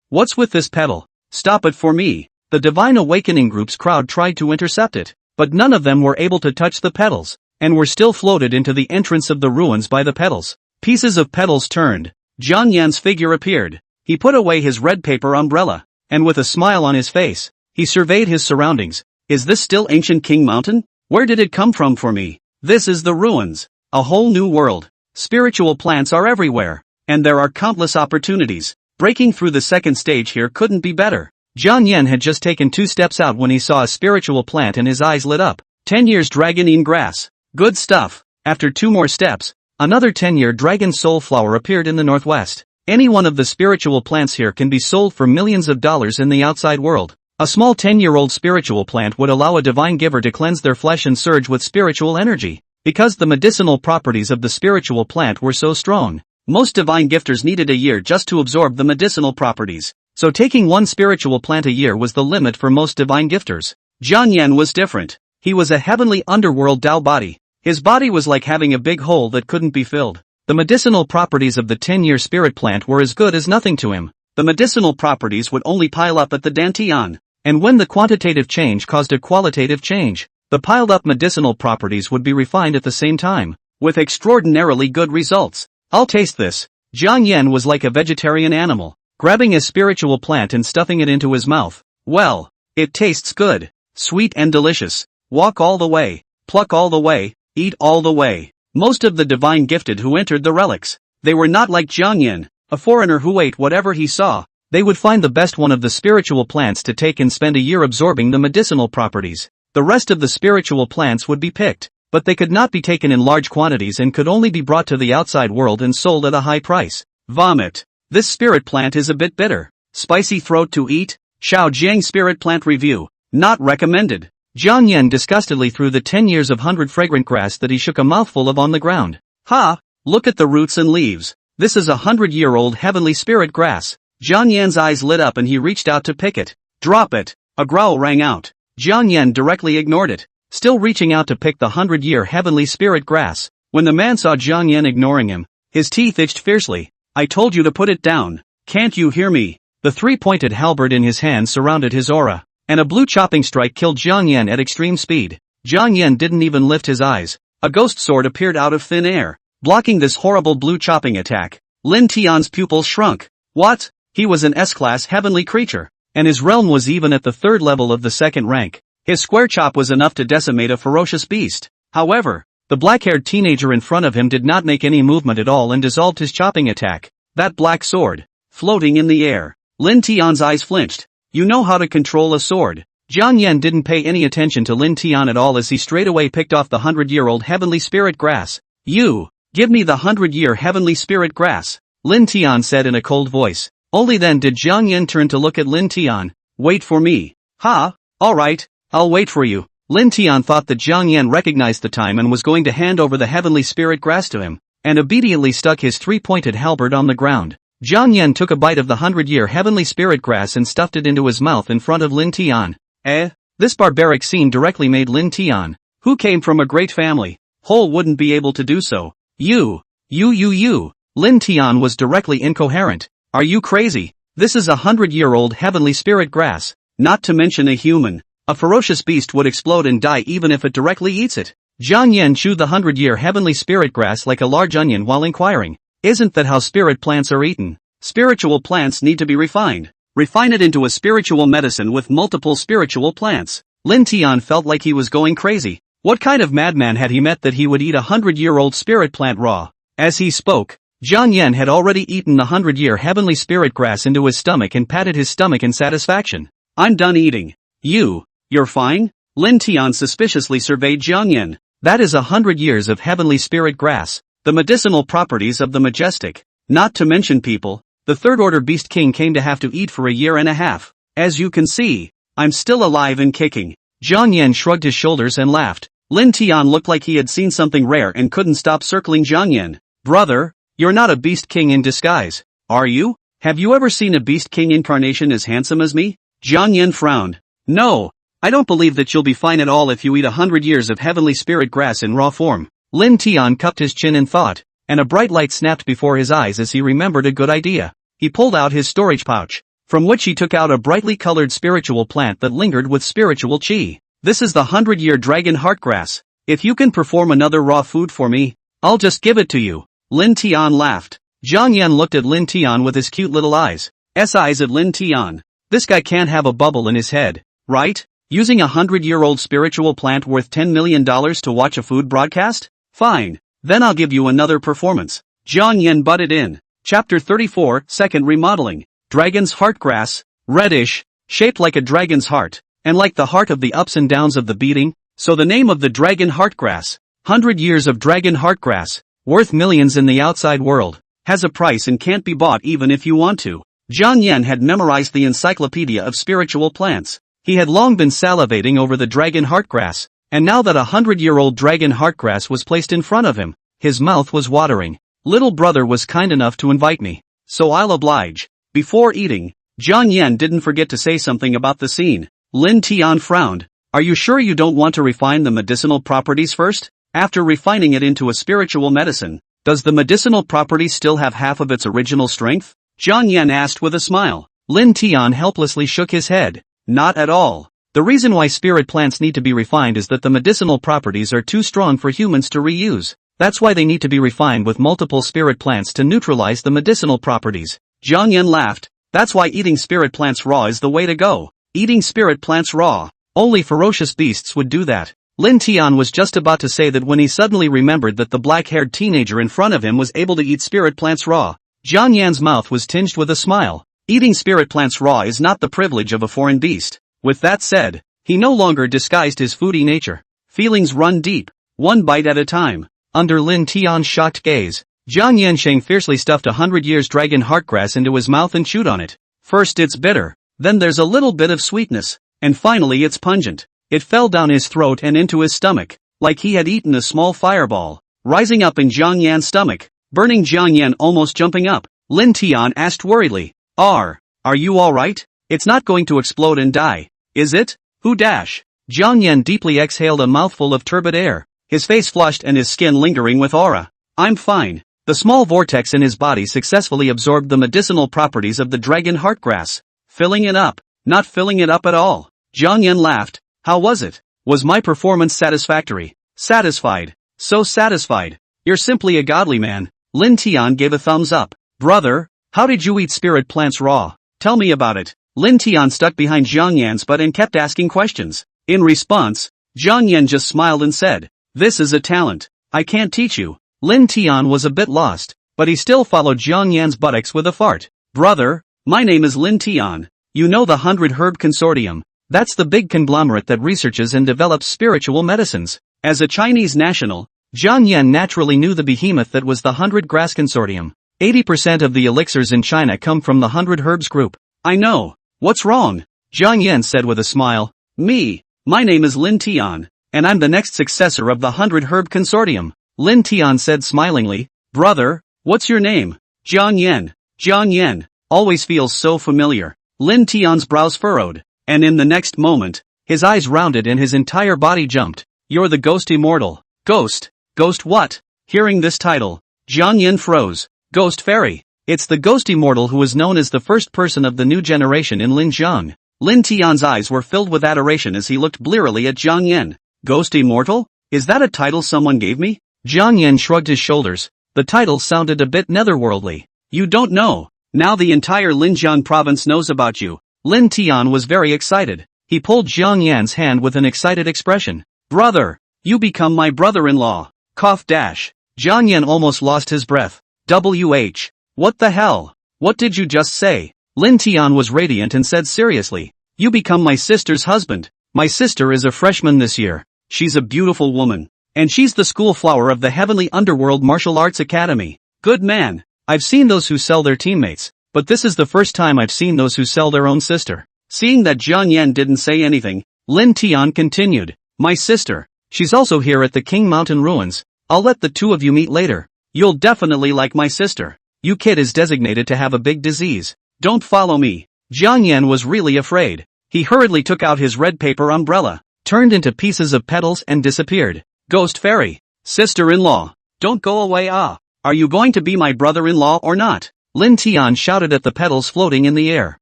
What's with this petal? Stop it for me. The Divine Awakening group's crowd tried to intercept it, but none of them were able to touch the petals, and were still floated into the entrance of the ruins by the petals. Pieces of petals turned. Jiang Yan's figure appeared. He put away his red paper umbrella, and with a smile on his face, he surveyed his surroundings. Is this still ancient King Mountain? Where did it come from for me? This is the ruins. A whole new world. Spiritual plants are everywhere, and there are countless opportunities. Breaking through the second stage here couldn't be better. Jiang Yan had just taken 2 steps out when he saw a spiritual plant and his eyes lit up. 10 years dragon grass. Good stuff. After 2 more steps, another 10-year dragon soul flower appeared in the northwest. Any one of the spiritual plants here can be sold for millions of dollars in the outside world. A small 10-year-old spiritual plant would allow a divine giver to cleanse their flesh and surge with spiritual energy. Because the medicinal properties of the spiritual plant were so strong, most divine gifters needed a year just to absorb the medicinal properties. So taking 1 spiritual plant a year was the limit for most divine gifters. Jiang Yan was different. He was a heavenly underworld Tao body. His body was like having a big hole that couldn't be filled. The medicinal properties of the 10-year spirit plant were as good as nothing to him. The medicinal properties would only pile up at the dantian. And when the quantitative change caused a qualitative change, the piled-up medicinal properties would be refined at the same time, with extraordinarily good results. I'll taste this. Jiang Yan was like a vegetarian animal, grabbing a spiritual plant and stuffing it into his mouth. Well, it tastes good, sweet and delicious. Walk all the way, pluck all the way, eat all the way. Most of the divine gifted who entered the relics, they were not like Jiang Yan, a foreigner who ate whatever he saw. They would find the best one of the spiritual plants to take and spend a year absorbing the medicinal properties. The rest of the spiritual plants would be picked, but they could not be taken in large quantities and could only be brought to the outside world and sold at a high price. Vomit. This spirit plant is a bit bitter. Spicy throat to eat. Xiao Jiang Spirit Plant Review. Not recommended. Jiang Yan disgustedly threw the 10 years of 100 fragrant grass that he shook a mouthful of on the ground. Ha! Look at the roots and leaves. This is 100-year-old heavenly spirit grass. Jiang Yan's eyes lit up and he reached out to pick it. Drop it! A growl rang out. Jiang Yan directly ignored it, still reaching out to pick the 100-year heavenly spirit grass. When the man saw Jiang Yan ignoring him, his teeth itched fiercely. I told you to put it down. Can't you hear me? The 3-pointed halberd in his hand surrounded his aura, and a blue chopping strike killed Jiang Yan at extreme speed. Jiang Yan didn't even lift his eyes. A ghost sword appeared out of thin air, blocking this horrible blue chopping attack. Lin Tian's pupils shrunk. What? He was an S-class heavenly creature, and his realm was even at the 3rd level of the 2nd rank. His square chop was enough to decimate a ferocious beast. However, the black-haired teenager in front of him did not make any movement at all and dissolved his chopping attack. That black sword, floating in the air. Lin Tian's eyes flinched. You know how to control a sword. Jiang Yan didn't pay any attention to Lin Tian at all as he straightaway picked off the 100-year-old heavenly spirit grass. You, give me the 100-year heavenly spirit grass, Lin Tian said in a cold voice. Only then did Jiang Yan turn to look at Lin Tian. Wait for me. Ha, alright, I'll wait for you. Lin Tian thought that Jiang Yan recognized the time and was going to hand over the heavenly spirit grass to him, and obediently stuck his 3-pointed halberd on the ground. Jiang Yan took a bite of the 100-year heavenly spirit grass and stuffed it into his mouth in front of Lin Tian. This barbaric scene directly made Lin Tian, who came from a great family, Whole wouldn't be able to do so. You. Lin Tian was directly incoherent. Are you crazy? This is 100-year-old heavenly spirit grass, not to mention a human. A ferocious beast would explode and die even if it directly eats it. Jiang Yan chewed the 100-year heavenly spirit grass like a large onion while inquiring, isn't that how spirit plants are eaten? Spiritual plants need to be refined. Refine it into a spiritual medicine with multiple spiritual plants. Lin Tian felt like he was going crazy. What kind of madman had he met that he would eat a 100-year-old spirit plant raw? As he spoke, Jiang Yan had already eaten the 100-year heavenly spirit grass into his stomach and patted his stomach in satisfaction. I'm done eating. You're fine? Lin Tian suspiciously surveyed Jiang Yan. That is 100 years of heavenly spirit grass. The medicinal properties of the majestic. Not to mention people, the third-order beast king came to have to eat for a year and a half. As you can see, I'm still alive and kicking. Jiang Yan shrugged his shoulders and laughed. Lin Tian looked like he had seen something rare and couldn't stop circling Jiang Yan. Brother, you're not a beast king in disguise, are you? Have you ever seen a beast king incarnation as handsome as me? Jiang Yan frowned. No, I don't believe that you'll be fine at all if you eat 100 years of heavenly spirit grass in raw form. Lin Tian cupped his chin in thought, and a bright light snapped before his eyes as he remembered a good idea. He pulled out his storage pouch, from which he took out a brightly colored spiritual plant that lingered with spiritual chi. This is the 100-year dragon heartgrass. If you can perform another raw food for me, I'll just give it to you. Lin Tian laughed. Jiang Yan looked at Lin Tian with his cute little eyes. Eyes at Lin Tian. This guy can't have a bubble in his head, right? Using a 100-year-old spiritual plant worth $10 million to watch a food broadcast? Fine, then I'll give you another performance. Jiang Yan butted in. Chapter 34, Second Remodeling. Dragon's heartgrass, reddish, shaped like a dragon's heart, and like the heart of the ups and downs of the beating, so the name of the dragon heartgrass. 100 years of dragon heartgrass, worth millions in the outside world, has a price and can't be bought even if you want to. Jiang Yan had memorized the encyclopedia of spiritual plants. He had long been salivating over the dragon heartgrass, and now that a 100-year-old dragon heartgrass was placed in front of him, his mouth was watering. Little brother was kind enough to invite me, so I'll oblige. Before eating, Jiang Yan didn't forget to say something about the scene. Lin Tian frowned. Are you sure you don't want to refine the medicinal properties first? After refining it into a spiritual medicine, does the medicinal property still have half of its original strength? Jiang Yan asked with a smile. Lin Tian helplessly shook his head. Not at all. The reason why spirit plants need to be refined is that the medicinal properties are too strong for humans to reuse. That's why they need to be refined with multiple spirit plants to neutralize the medicinal properties. Jiang Yan laughed. That's why eating spirit plants raw is the way to go. Eating spirit plants raw. Only ferocious beasts would do that. Lin Tian was just about to say that when he suddenly remembered that the black-haired teenager in front of him was able to eat spirit plants raw. Jiang Yan's mouth was tinged with a smile. Eating spirit plants raw is not the privilege of a foreign beast. With that said, he no longer disguised his foodie nature. Feelings run deep, one bite at a time. Under Lin Tian's shocked gaze, Jiang Yansheng fiercely stuffed 100 years dragon heartgrass into his mouth and chewed on it. First it's bitter, then there's a little bit of sweetness, and finally it's pungent. It fell down his throat and into his stomach, like he had eaten a small fireball, rising up in Jiang Yan's stomach, burning Jiang Yan almost jumping up. Lin Tian asked worriedly, Are you alright? It's not going to explode and die, is it? Who dash? Jiang Yan deeply exhaled a mouthful of turbid air, his face flushed and his skin lingering with aura. I'm fine. The small vortex in his body successfully absorbed the medicinal properties of the dragon heartgrass, filling it up, not filling it up at all. Jiang Yan laughed. How was it? Was my performance satisfactory? Satisfied. So satisfied. You're simply a godly man. Lin Tian gave a thumbs up. Brother, how did you eat spirit plants raw? Tell me about it. Lin Tian stuck behind Jiang Yan's butt and kept asking questions. In response, Jiang Yan just smiled and said, This is a talent. I can't teach you. Lin Tian was a bit lost, but he still followed Jiang Yan's buttocks with a fart. Brother, my name is Lin Tian. You know the 100 Herb Consortium. That's the big conglomerate that researches and develops spiritual medicines. As a Chinese national, Jiang Yan naturally knew the behemoth that was the 100 Grass Consortium. 80% of the elixirs in China come from the 100 Herbs group. I know. What's wrong? Jiang Yan said with a smile. My name is Lin Tian, and I'm the next successor of the 100 Herb Consortium. Lin Tian said smilingly. Brother, what's your name? Jiang Yan. Jiang Yan. Always feels so familiar. Lin Tian's brows furrowed, and in the next moment, his eyes rounded and his entire body jumped. You're the ghost immortal. Ghost. Ghost what? Hearing this title, Jiang Yan froze. Ghost Fairy. It's the ghost immortal who is known as the first person of the new generation in Linjiang. Lin Tian's eyes were filled with adoration as he looked blearily at Jiang Yan. Ghost immortal? Is that a title someone gave me? Jiang Yan shrugged his shoulders. The title sounded a bit netherworldly. You don't know. Now the entire Linjiang province knows about you. Lin Tian was very excited. He pulled Jiang Yan's hand with an excited expression. Brother, you become my brother-in-law. Cough dash. Jiang Yan almost lost his breath. WH. What the hell? What did you just say? Lin Tian was radiant and said seriously. You become my sister's husband. My sister is a freshman this year. She's a beautiful woman. And she's the school flower of the Heavenly Underworld Martial Arts Academy. Good man. I've seen those who sell their teammates, but this is the first time I've seen those who sell their own sister. Seeing that Jiang Yan didn't say anything, Lin Tian continued. My sister. She's also here at the King Mountain Ruins. I'll let the two of you meet later. You'll definitely like my sister. You kid is designated to have a big disease. Don't follow me. Jiang Yan was really afraid. He hurriedly took out his red paper umbrella, turned into pieces of petals and disappeared. Ghost Fairy. Sister-in-law. Don't go away ah. Are you going to be my brother-in-law or not? Lin Tian shouted at the petals floating in the air.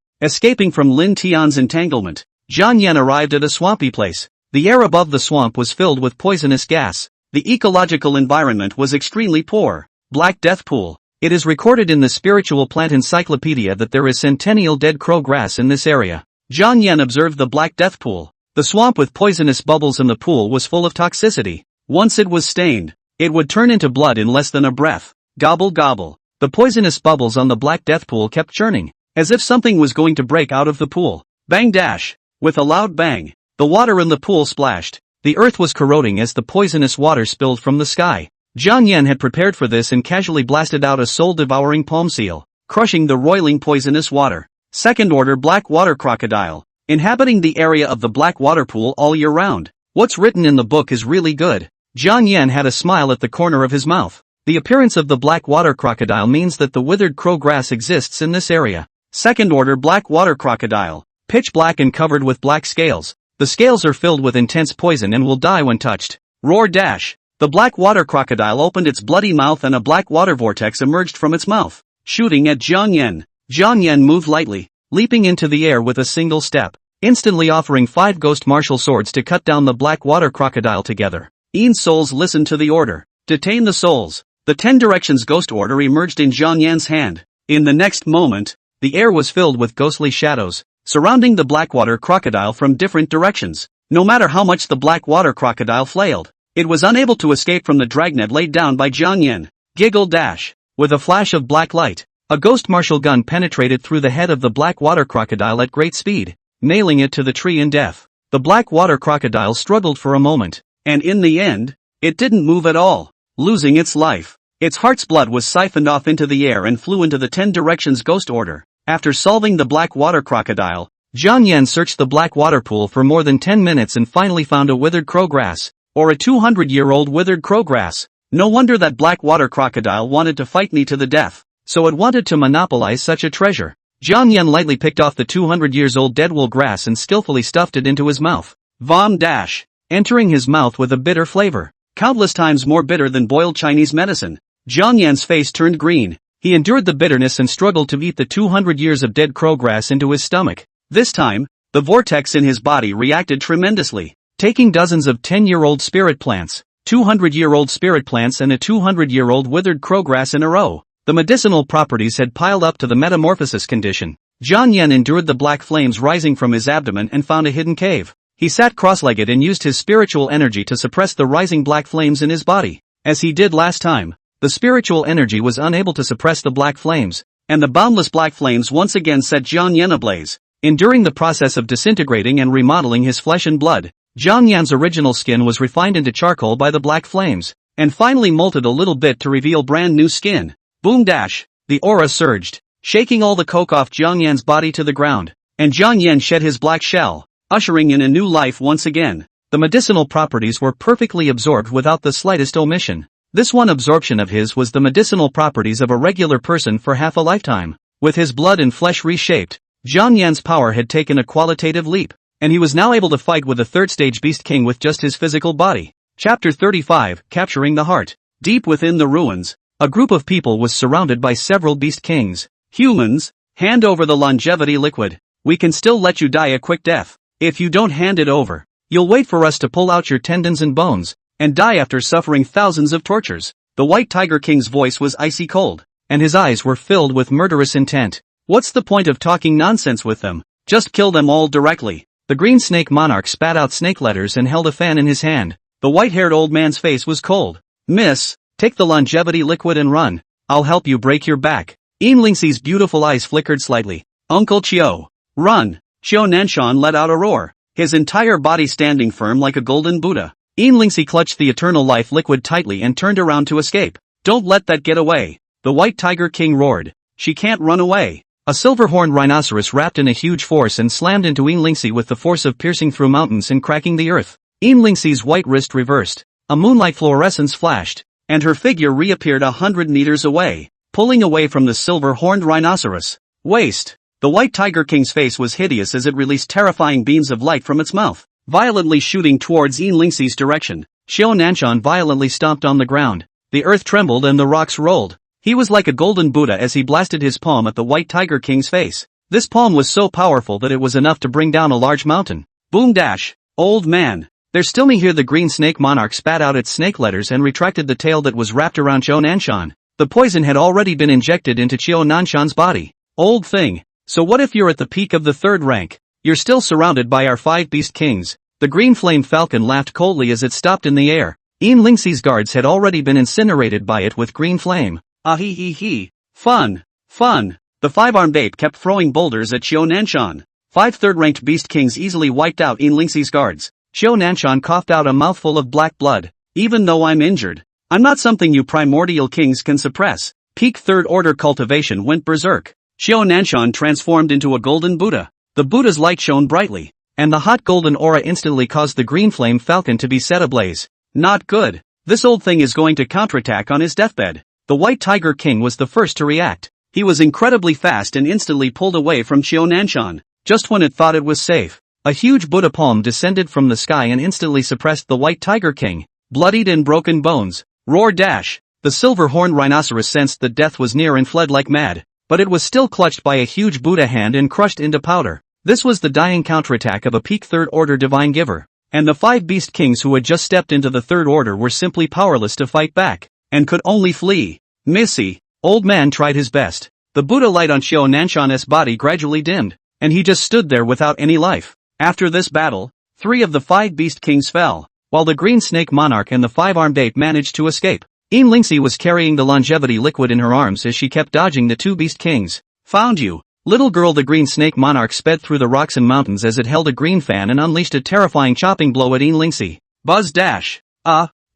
Escaping from Lin Tian's entanglement, Jiang Yan arrived at a swampy place. The air above the swamp was filled with poisonous gas. The ecological environment was extremely poor. Black Death Pool. It is recorded in the Spiritual Plant Encyclopedia that there is centennial dead crow grass in this area. Jiang Yan observed the Black Death Pool. The swamp with poisonous bubbles in the pool was full of toxicity. Once it was stained, it would turn into blood in less than a breath. Gobble gobble. The poisonous bubbles on the Black Death Pool kept churning, as if something was going to break out of the pool. Bang dash. With a loud bang, the water in the pool splashed. The earth was corroding as the poisonous water spilled from the sky. Jiang Yan had prepared for this and casually blasted out a soul-devouring palm seal, crushing the roiling poisonous water. Second-order black water crocodile, inhabiting the area of the black water pool all year round. What's written in the book is really good. Jiang Yan had a smile at the corner of his mouth. The appearance of the black water crocodile means that the withered crow grass exists in this area. Second-order black water crocodile, pitch black and covered with black scales. The scales are filled with intense poison and will die when touched. Roar dash. The black water crocodile opened its bloody mouth and a black water vortex emerged from its mouth, shooting at Jiang Yan. Jiang Yan moved lightly, leaping into the air with a single step, instantly offering 5 ghost martial swords to cut down the black water crocodile together. Souls listened to the order. Detain the souls. The 10 directions ghost order emerged in Jiang Yan's hand. In the next moment, the air was filled with ghostly shadows, surrounding the black water crocodile from different directions. No matter how much the black water crocodile flailed, it was unable to escape from the dragnet laid down by Jiang Yan. Giggle dash. With a flash of black light, a ghost martial gun penetrated through the head of the black water crocodile at great speed, nailing it to the tree in death. The black water crocodile struggled for a moment, and in the end, it didn't move at all, losing its life. Its heart's blood was siphoned off into the air and flew into the 10 directions ghost order. After solving the black water crocodile, Jiang Yan searched the black water pool for more than 10 minutes and finally found a withered crowgrass, or a 200-year-old withered crowgrass. No wonder that black water crocodile wanted to fight me to the death, so it wanted to monopolize such a treasure. Jiang Yan lightly picked off the 200-years-old deadwool grass and skillfully stuffed it into his mouth. Vom dash. Entering his mouth with a bitter flavor, countless times more bitter than boiled Chinese medicine. Jiang Yan's face turned green. He endured the bitterness and struggled to eat the 200 years of dead crowgrass into his stomach. This time, the vortex in his body reacted tremendously, taking dozens of 10-year-old spirit plants, 200-year-old spirit plants and a 200-year-old withered crowgrass in a row. The medicinal properties had piled up to the metamorphosis condition. Jiang Yan endured the black flames rising from his abdomen and found a hidden cave. He sat cross-legged and used his spiritual energy to suppress the rising black flames in his body. As he did last time, the spiritual energy was unable to suppress the black flames, and the boundless black flames once again set Jiang Yan ablaze. Enduring the process of disintegrating and remodeling his flesh and blood, Jiang Yan's original skin was refined into charcoal by the black flames, and finally molted a little bit to reveal brand new skin. Boom dash. The aura surged, shaking all the coke off Jiang Yan's body to the ground, and Jiang Yan shed his black shell, ushering in a new life once again. The medicinal properties were perfectly absorbed without the slightest omission. This one absorption of his was the medicinal properties of a regular person for half a lifetime. With his blood and flesh reshaped, Jiang Yan's power had taken a qualitative leap, and he was now able to fight with a third-stage beast king with just his physical body. Chapter 35, Capturing the Heart. Deep within the ruins, a group of people was surrounded by several beast kings. Humans, hand over the longevity liquid. We can still let you die a quick death. If you don't hand it over, you'll wait for us to pull out your tendons and bones, and die after suffering thousands of tortures. The White Tiger King's voice was icy cold, and his eyes were filled with murderous intent. What's the point of talking nonsense with them? Just kill them all directly. The Green Snake Monarch spat out snake letters and held a fan in his hand. The white-haired old man's face was cold. Miss, take the longevity liquid and run. I'll help you break your back. Lingxi's beautiful eyes flickered slightly. Uncle Chiu. Run. Chiu Nanshan let out a roar, his entire body standing firm like a golden Buddha. Lingxi clutched the eternal life liquid tightly and turned around to escape. Don't let that get away. The White Tiger King roared. She can't run away. A silver-horned rhinoceros wrapped in a huge force and slammed into Lingxi with the force of piercing through mountains and cracking the earth. Lingxi's white wrist reversed. A moonlight fluorescence flashed, and her figure reappeared 100 meters away, pulling away from the silver-horned rhinoceros. Waste. The White Tiger King's face was hideous as it released terrifying beams of light from its mouth, violently shooting towards Lingxi's direction. Chiu Nanshan violently stomped on the ground. The earth trembled and the rocks rolled. He was like a golden Buddha as he blasted his palm at the White Tiger King's face. This palm was so powerful that it was enough to bring down a large mountain. Boom dash. Old man. There's still me here. The Green Snake Monarch spat out its snake letters and retracted the tail that was wrapped around Chiu Nanshan. The poison had already been injected into Chiu Nanshan's body. Old thing. So what if you're at the peak of the third rank? You're still surrounded by our 5 beast kings. The green flame falcon laughed coldly as it stopped in the air. Lingxi's guards had already been incinerated by it with green flame. Ah hee hee hee. Fun. Fun. The 5-armed ape kept throwing boulders at Chiu Nanshan. 5 third-ranked beast kings easily wiped out Lingxi's guards. Chiu Nanshan coughed out a mouthful of black blood. Even though I'm injured, I'm not something you primordial kings can suppress. Peak third-order cultivation went berserk. Chiu Nanshan transformed into a golden Buddha. The Buddha's light shone brightly, and the hot golden aura instantly caused the green flame falcon to be set ablaze. Not good. This old thing is going to counterattack on his deathbed. The White Tiger King was the first to react. He was incredibly fast and instantly pulled away from Chiu Nanshan. Just when it thought it was safe, a huge Buddha palm descended from the sky and instantly suppressed the White Tiger King. Bloodied and broken bones. Roar dash. The silver-horned rhinoceros sensed that death was near and fled like mad, but it was still clutched by a huge Buddha hand and crushed into powder. This was the dying counterattack of a peak third-order divine giver, and the 5 beast kings who had just stepped into the third order were simply powerless to fight back, and could only flee. Missy. Old man tried his best. The Buddha light on Chiu Nanshan's body gradually dimmed, and he just stood there without any life. After this battle, 3 of the 5 beast kings fell, while the Green Snake Monarch and the 5-armed ape managed to escape. Lingxi was carrying the longevity liquid in her arms as she kept dodging the 2 beast kings. Found you, little girl. The Green Snake Monarch sped through the rocks and mountains as it held a green fan and unleashed a terrifying chopping blow at Lingxi. Buzz dash.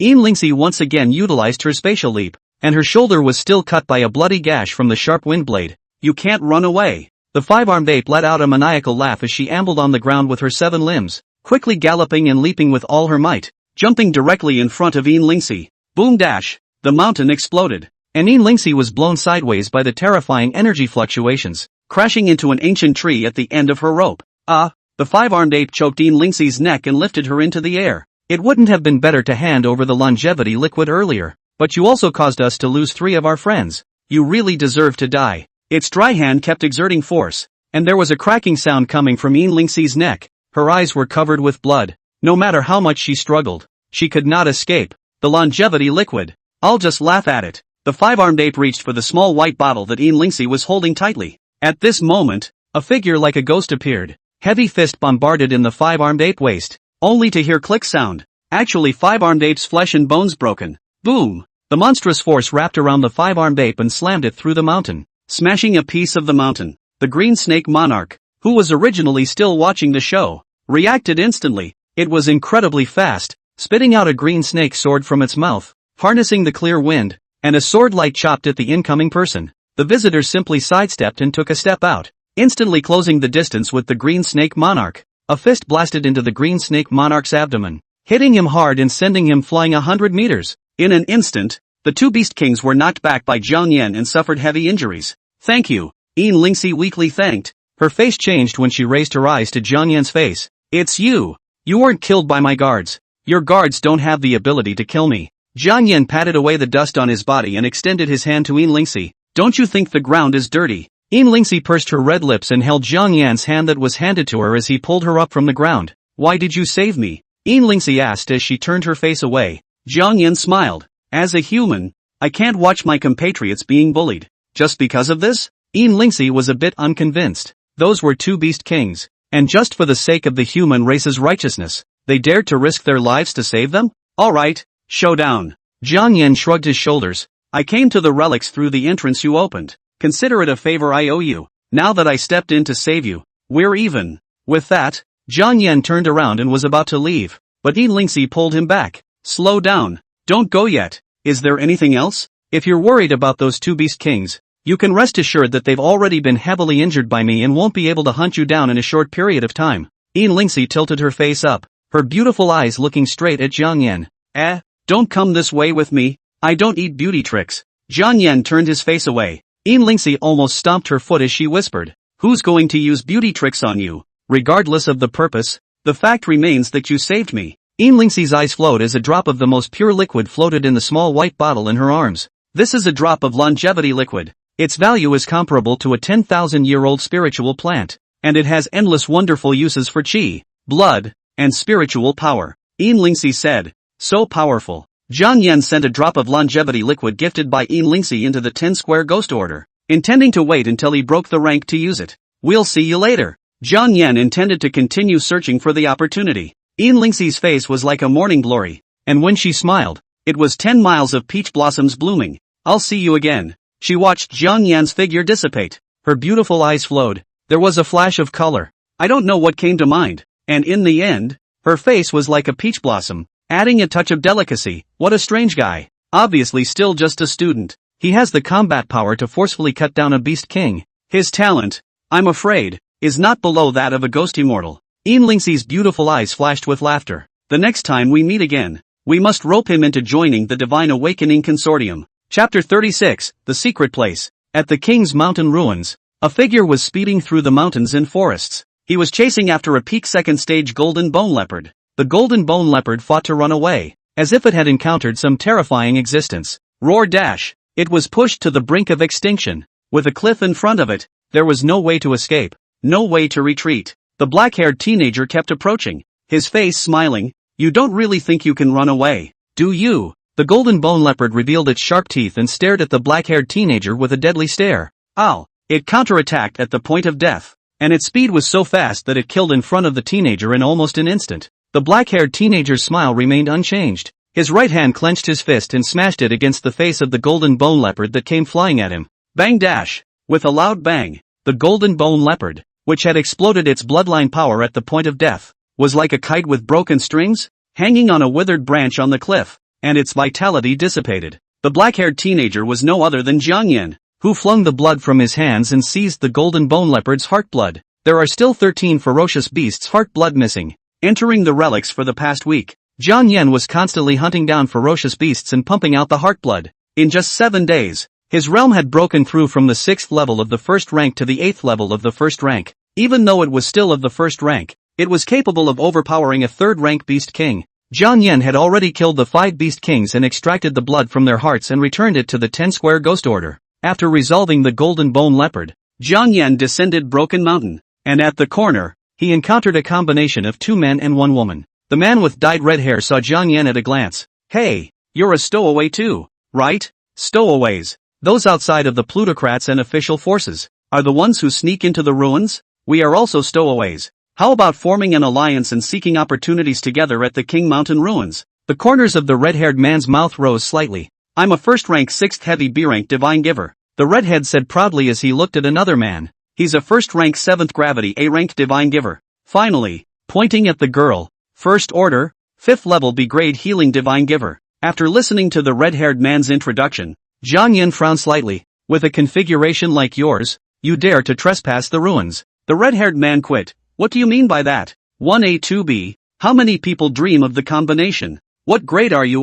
Lingxi once again utilized her spatial leap, and her shoulder was still cut by a bloody gash from the sharp wind blade. You can't run away. The 5-armed ape let out a maniacal laugh as she ambled on the ground with her 7 limbs, quickly galloping and leaping with all her might, jumping directly in front of Lingxi. Boom dash. The mountain exploded, and Lingxi was blown sideways by the terrifying energy fluctuations, crashing into an ancient tree at the end of her rope. The 5-armed ape choked Lingxi's neck and lifted her into the air. It wouldn't have been better to hand over the longevity liquid earlier, but you also caused us to lose 3 of our friends. You really deserve to die. Its dry hand kept exerting force, and there was a cracking sound coming from Lingxi's neck. Her eyes were covered with blood. No matter how much she struggled, she could not escape. The longevity liquid. I'll just laugh at it. The 5-armed ape reached for the small white bottle that Lingxi was holding tightly. At this moment, a figure like a ghost appeared. Heavy fist bombarded in the 5-armed ape waist, only to hear click sound. Actually 5-armed ape's flesh and bones broken. Boom! The monstrous force wrapped around the 5-armed ape and slammed it through the mountain, smashing a piece of the mountain. The Green Snake Monarch, who was originally still watching the show, reacted instantly. It was incredibly fast, spitting out a green snake sword from its mouth, harnessing the clear wind, and a sword light chopped at the incoming person. The visitor simply sidestepped and took a step out, instantly closing the distance with the Green Snake Monarch. A fist blasted into the Green Snake Monarch's abdomen, hitting him hard and sending him flying 100 meters. In an instant, the 2 beast kings were knocked back by Jiang Yan and suffered heavy injuries. Thank you, Lingxi weakly thanked. Her face changed when she raised her eyes to Jiang Yan's face. It's you. You weren't killed by my guards. Your guards don't have the ability to kill me. Jiang Yan patted away the dust on his body and extended his hand to Lingxi. Don't you think the ground is dirty? Lingxi pursed her red lips and held Jiang Yan's hand that was handed to her as he pulled her up from the ground. Why did you save me? Lingxi asked as she turned her face away. Jiang Yan smiled. As a human, I can't watch my compatriots being bullied. Just because of this? Lingxi was a bit unconvinced. Those were two beast kings, and just for the sake of the human race's righteousness, they dared to risk their lives to save them? Alright, showdown. Jiang Yan shrugged his shoulders. I came to the relics through the entrance you opened. Consider it a favor I owe you. Now that I stepped in to save you, we're even. With that, Jiang Yan turned around and was about to leave, but Lingxi pulled him back. Slow down. Don't go yet. Is there anything else? If you're worried about those two beast kings, you can rest assured that they've already been heavily injured by me and won't be able to hunt you down in a short period of time. Lingxi tilted her face up, her beautiful eyes looking straight at Jiang Yan. Don't come this way with me. I don't eat beauty tricks. Jiang Yan turned his face away. Lingxi almost stomped her foot as she whispered, who's going to use beauty tricks on you? Regardless of the purpose, the fact remains that you saved me. Lingxi's eyes flowed as a drop of the most pure liquid floated in the small white bottle in her arms. This is a drop of longevity liquid. Its value is comparable to a 10,000-year-old spiritual plant, and it has endless wonderful uses for qi, blood, and spiritual power. Lingxi said. So powerful. Jiang Yan sent a drop of longevity liquid gifted by Lingxi into the 10-square ghost order, intending to wait until he broke the rank to use it. We'll see you later. Jiang Yan intended to continue searching for the opportunity. Lingxi's face was like a morning glory, and when she smiled, it was 10 miles of peach blossoms blooming. I'll see you again. She watched Jiang Yan's figure dissipate. Her beautiful eyes flowed. There was a flash of color. I don't know what came to mind, and in the end, her face was like a peach blossom, adding a touch of delicacy. What a strange guy. Obviously still just a student. He has the combat power to forcefully cut down a beast king. His talent, I'm afraid, is not below that of a ghost immortal. Lingxi's beautiful eyes flashed with laughter. The next time we meet again, we must rope him into joining the Divine Awakening Consortium. Chapter 36, The Secret Place. At the King's Mountain Ruins, a figure was speeding through the mountains and forests. He was chasing after a peak second-stage golden bone leopard. The golden bone leopard fought to run away, as if it had encountered some terrifying existence. Roar dash! It was pushed to the brink of extinction. With a cliff in front of it, there was no way to escape, no way to retreat. The black-haired teenager kept approaching, his face smiling. You don't really think you can run away, do you? The golden bone leopard revealed its sharp teeth and stared at the black-haired teenager with a deadly stare. Ow! It counterattacked at the point of death, and its speed was so fast that it killed in front of the teenager in almost an instant. The black-haired teenager's smile remained unchanged. His right hand clenched his fist and smashed it against the face of the golden bone leopard that came flying at him. Bang dash! With a loud bang, the golden bone leopard, which had exploded its bloodline power at the point of death, was like a kite with broken strings, hanging on a withered branch on the cliff, and its vitality dissipated. The black-haired teenager was no other than Jiang Yan, who flung the blood from his hands and seized the golden bone leopard's heart blood. There are still 13 ferocious beasts' heart blood missing. Entering the relics for the past week, Jiang Yan was constantly hunting down ferocious beasts and pumping out the heart blood. In just 7 days, his realm had broken through from the 6th level of the first rank to the 8th level of the first rank. Even though it was still of the first rank, it was capable of overpowering a 3rd rank beast king. Jiang Yan had already killed the 5 beast kings and extracted the blood from their hearts and returned it to the 10-square ghost order. After resolving the golden bone leopard, Jiang Yan descended Broken Mountain, and at the corner, he encountered a combination of 2 men and 1 woman. The man with dyed red hair saw Jiang Yan at a glance. Hey, you're a stowaway too, right? Stowaways, those outside of the plutocrats and official forces, are the ones who sneak into the ruins? We are also stowaways. How about forming an alliance and seeking opportunities together at the King Mountain Ruins? The corners of the red-haired man's mouth rose slightly. I'm a first-rank 6th heavy B-rank divine giver, the redhead said proudly as he looked at another man. He's a first-rank 7th gravity A-rank divine giver. Finally, pointing at the girl, first order, 5th level B-grade healing divine giver. After listening to the red-haired man's introduction, Jiang Yan frowned slightly. With a configuration like yours, you dare to trespass the ruins. The red-haired man quit. What do you mean by that? 1A 2B, how many people dream of the combination? What grade are you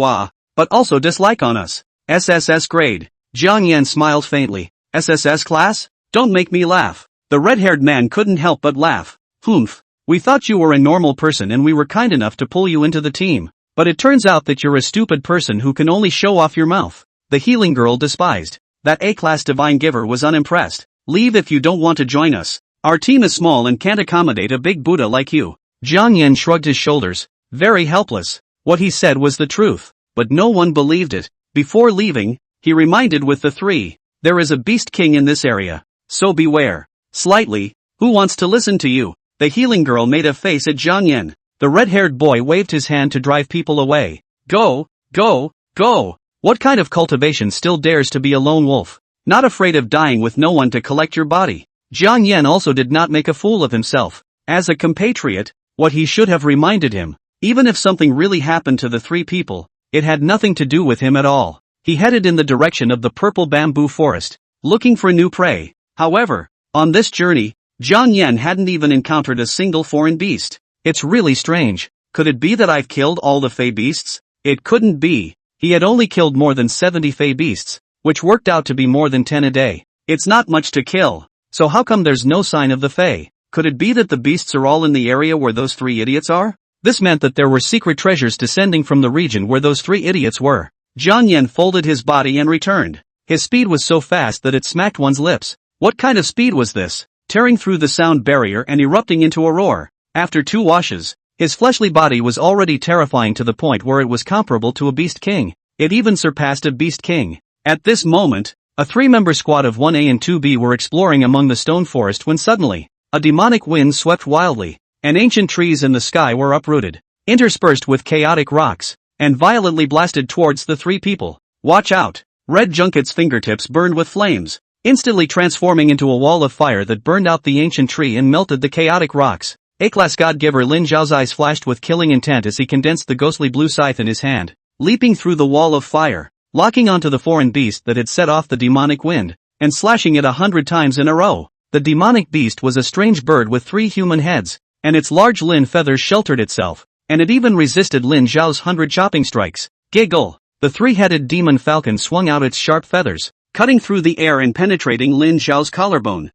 but also dislike on us? SSS grade. Jiang Yan smiled faintly. SSS-class? Don't make me laugh. The red-haired man couldn't help but laugh. Humph. We thought you were a normal person and we were kind enough to pull you into the team. But it turns out that you're a stupid person who can only show off your mouth. The healing girl despised. That A-class divine giver was unimpressed. Leave if you don't want to join us. Our team is small and can't accommodate a big Buddha like you. Jiang Yan shrugged his shoulders, very helpless. What he said was the truth, but no one believed it. Before leaving, he reminded with the three, there is a beast king in this area, so beware. Slightly, who wants to listen to you? The healing girl made a face at Jiang Yan. The red-haired boy waved his hand to drive people away. Go, go, go. What kind of cultivation still dares to be a lone wolf? Not afraid of dying with no one to collect your body. Jiang Yan also did not make a fool of himself. As a compatriot, what he should have reminded him, even if something really happened to the three people, it had nothing to do with him at all. He headed in the direction of the purple bamboo forest, looking for new prey. However, on this journey, Jiang Yan hadn't even encountered a single foreign beast. It's really strange. Could it be that I've killed all the fey beasts? It couldn't be. He had only killed more than 70 fey beasts, which worked out to be more than 10 a day. It's not much to kill. So how come there's no sign of the fey? Could it be that the beasts are all in the area where those three idiots are? This meant that there were secret treasures descending from the region where those three idiots were. Jiang Yan folded his body and returned. His speed was so fast that it smacked one's lips. What kind of speed was this? Tearing through the sound barrier and erupting into a roar. After 2 washes, his fleshly body was already terrifying to the point where it was comparable to a beast king. It even surpassed a beast king. At this moment, a 3-member squad of 1A and 2B were exploring among the stone forest when suddenly, a demonic wind swept wildly, and ancient trees in the sky were uprooted, interspersed with chaotic rocks, and violently blasted towards the 3 people. Watch out! Red Junket's fingertips burned with flames, instantly transforming into a wall of fire that burned out the ancient tree and melted the chaotic rocks. A-class god-giver Lin Zhao's eyes flashed with killing intent as he condensed the ghostly blue scythe in his hand, leaping through the wall of fire, locking onto the foreign beast that had set off the demonic wind, and slashing it 100 times in a row. The demonic beast was a strange bird with 3 human heads, and its large Lin feathers sheltered itself, and it even resisted Lin Zhao's 100 chopping strikes. Giggle! The 3-headed demon falcon swung out its sharp feathers, cutting through the air and penetrating Lin Zhao's collarbone.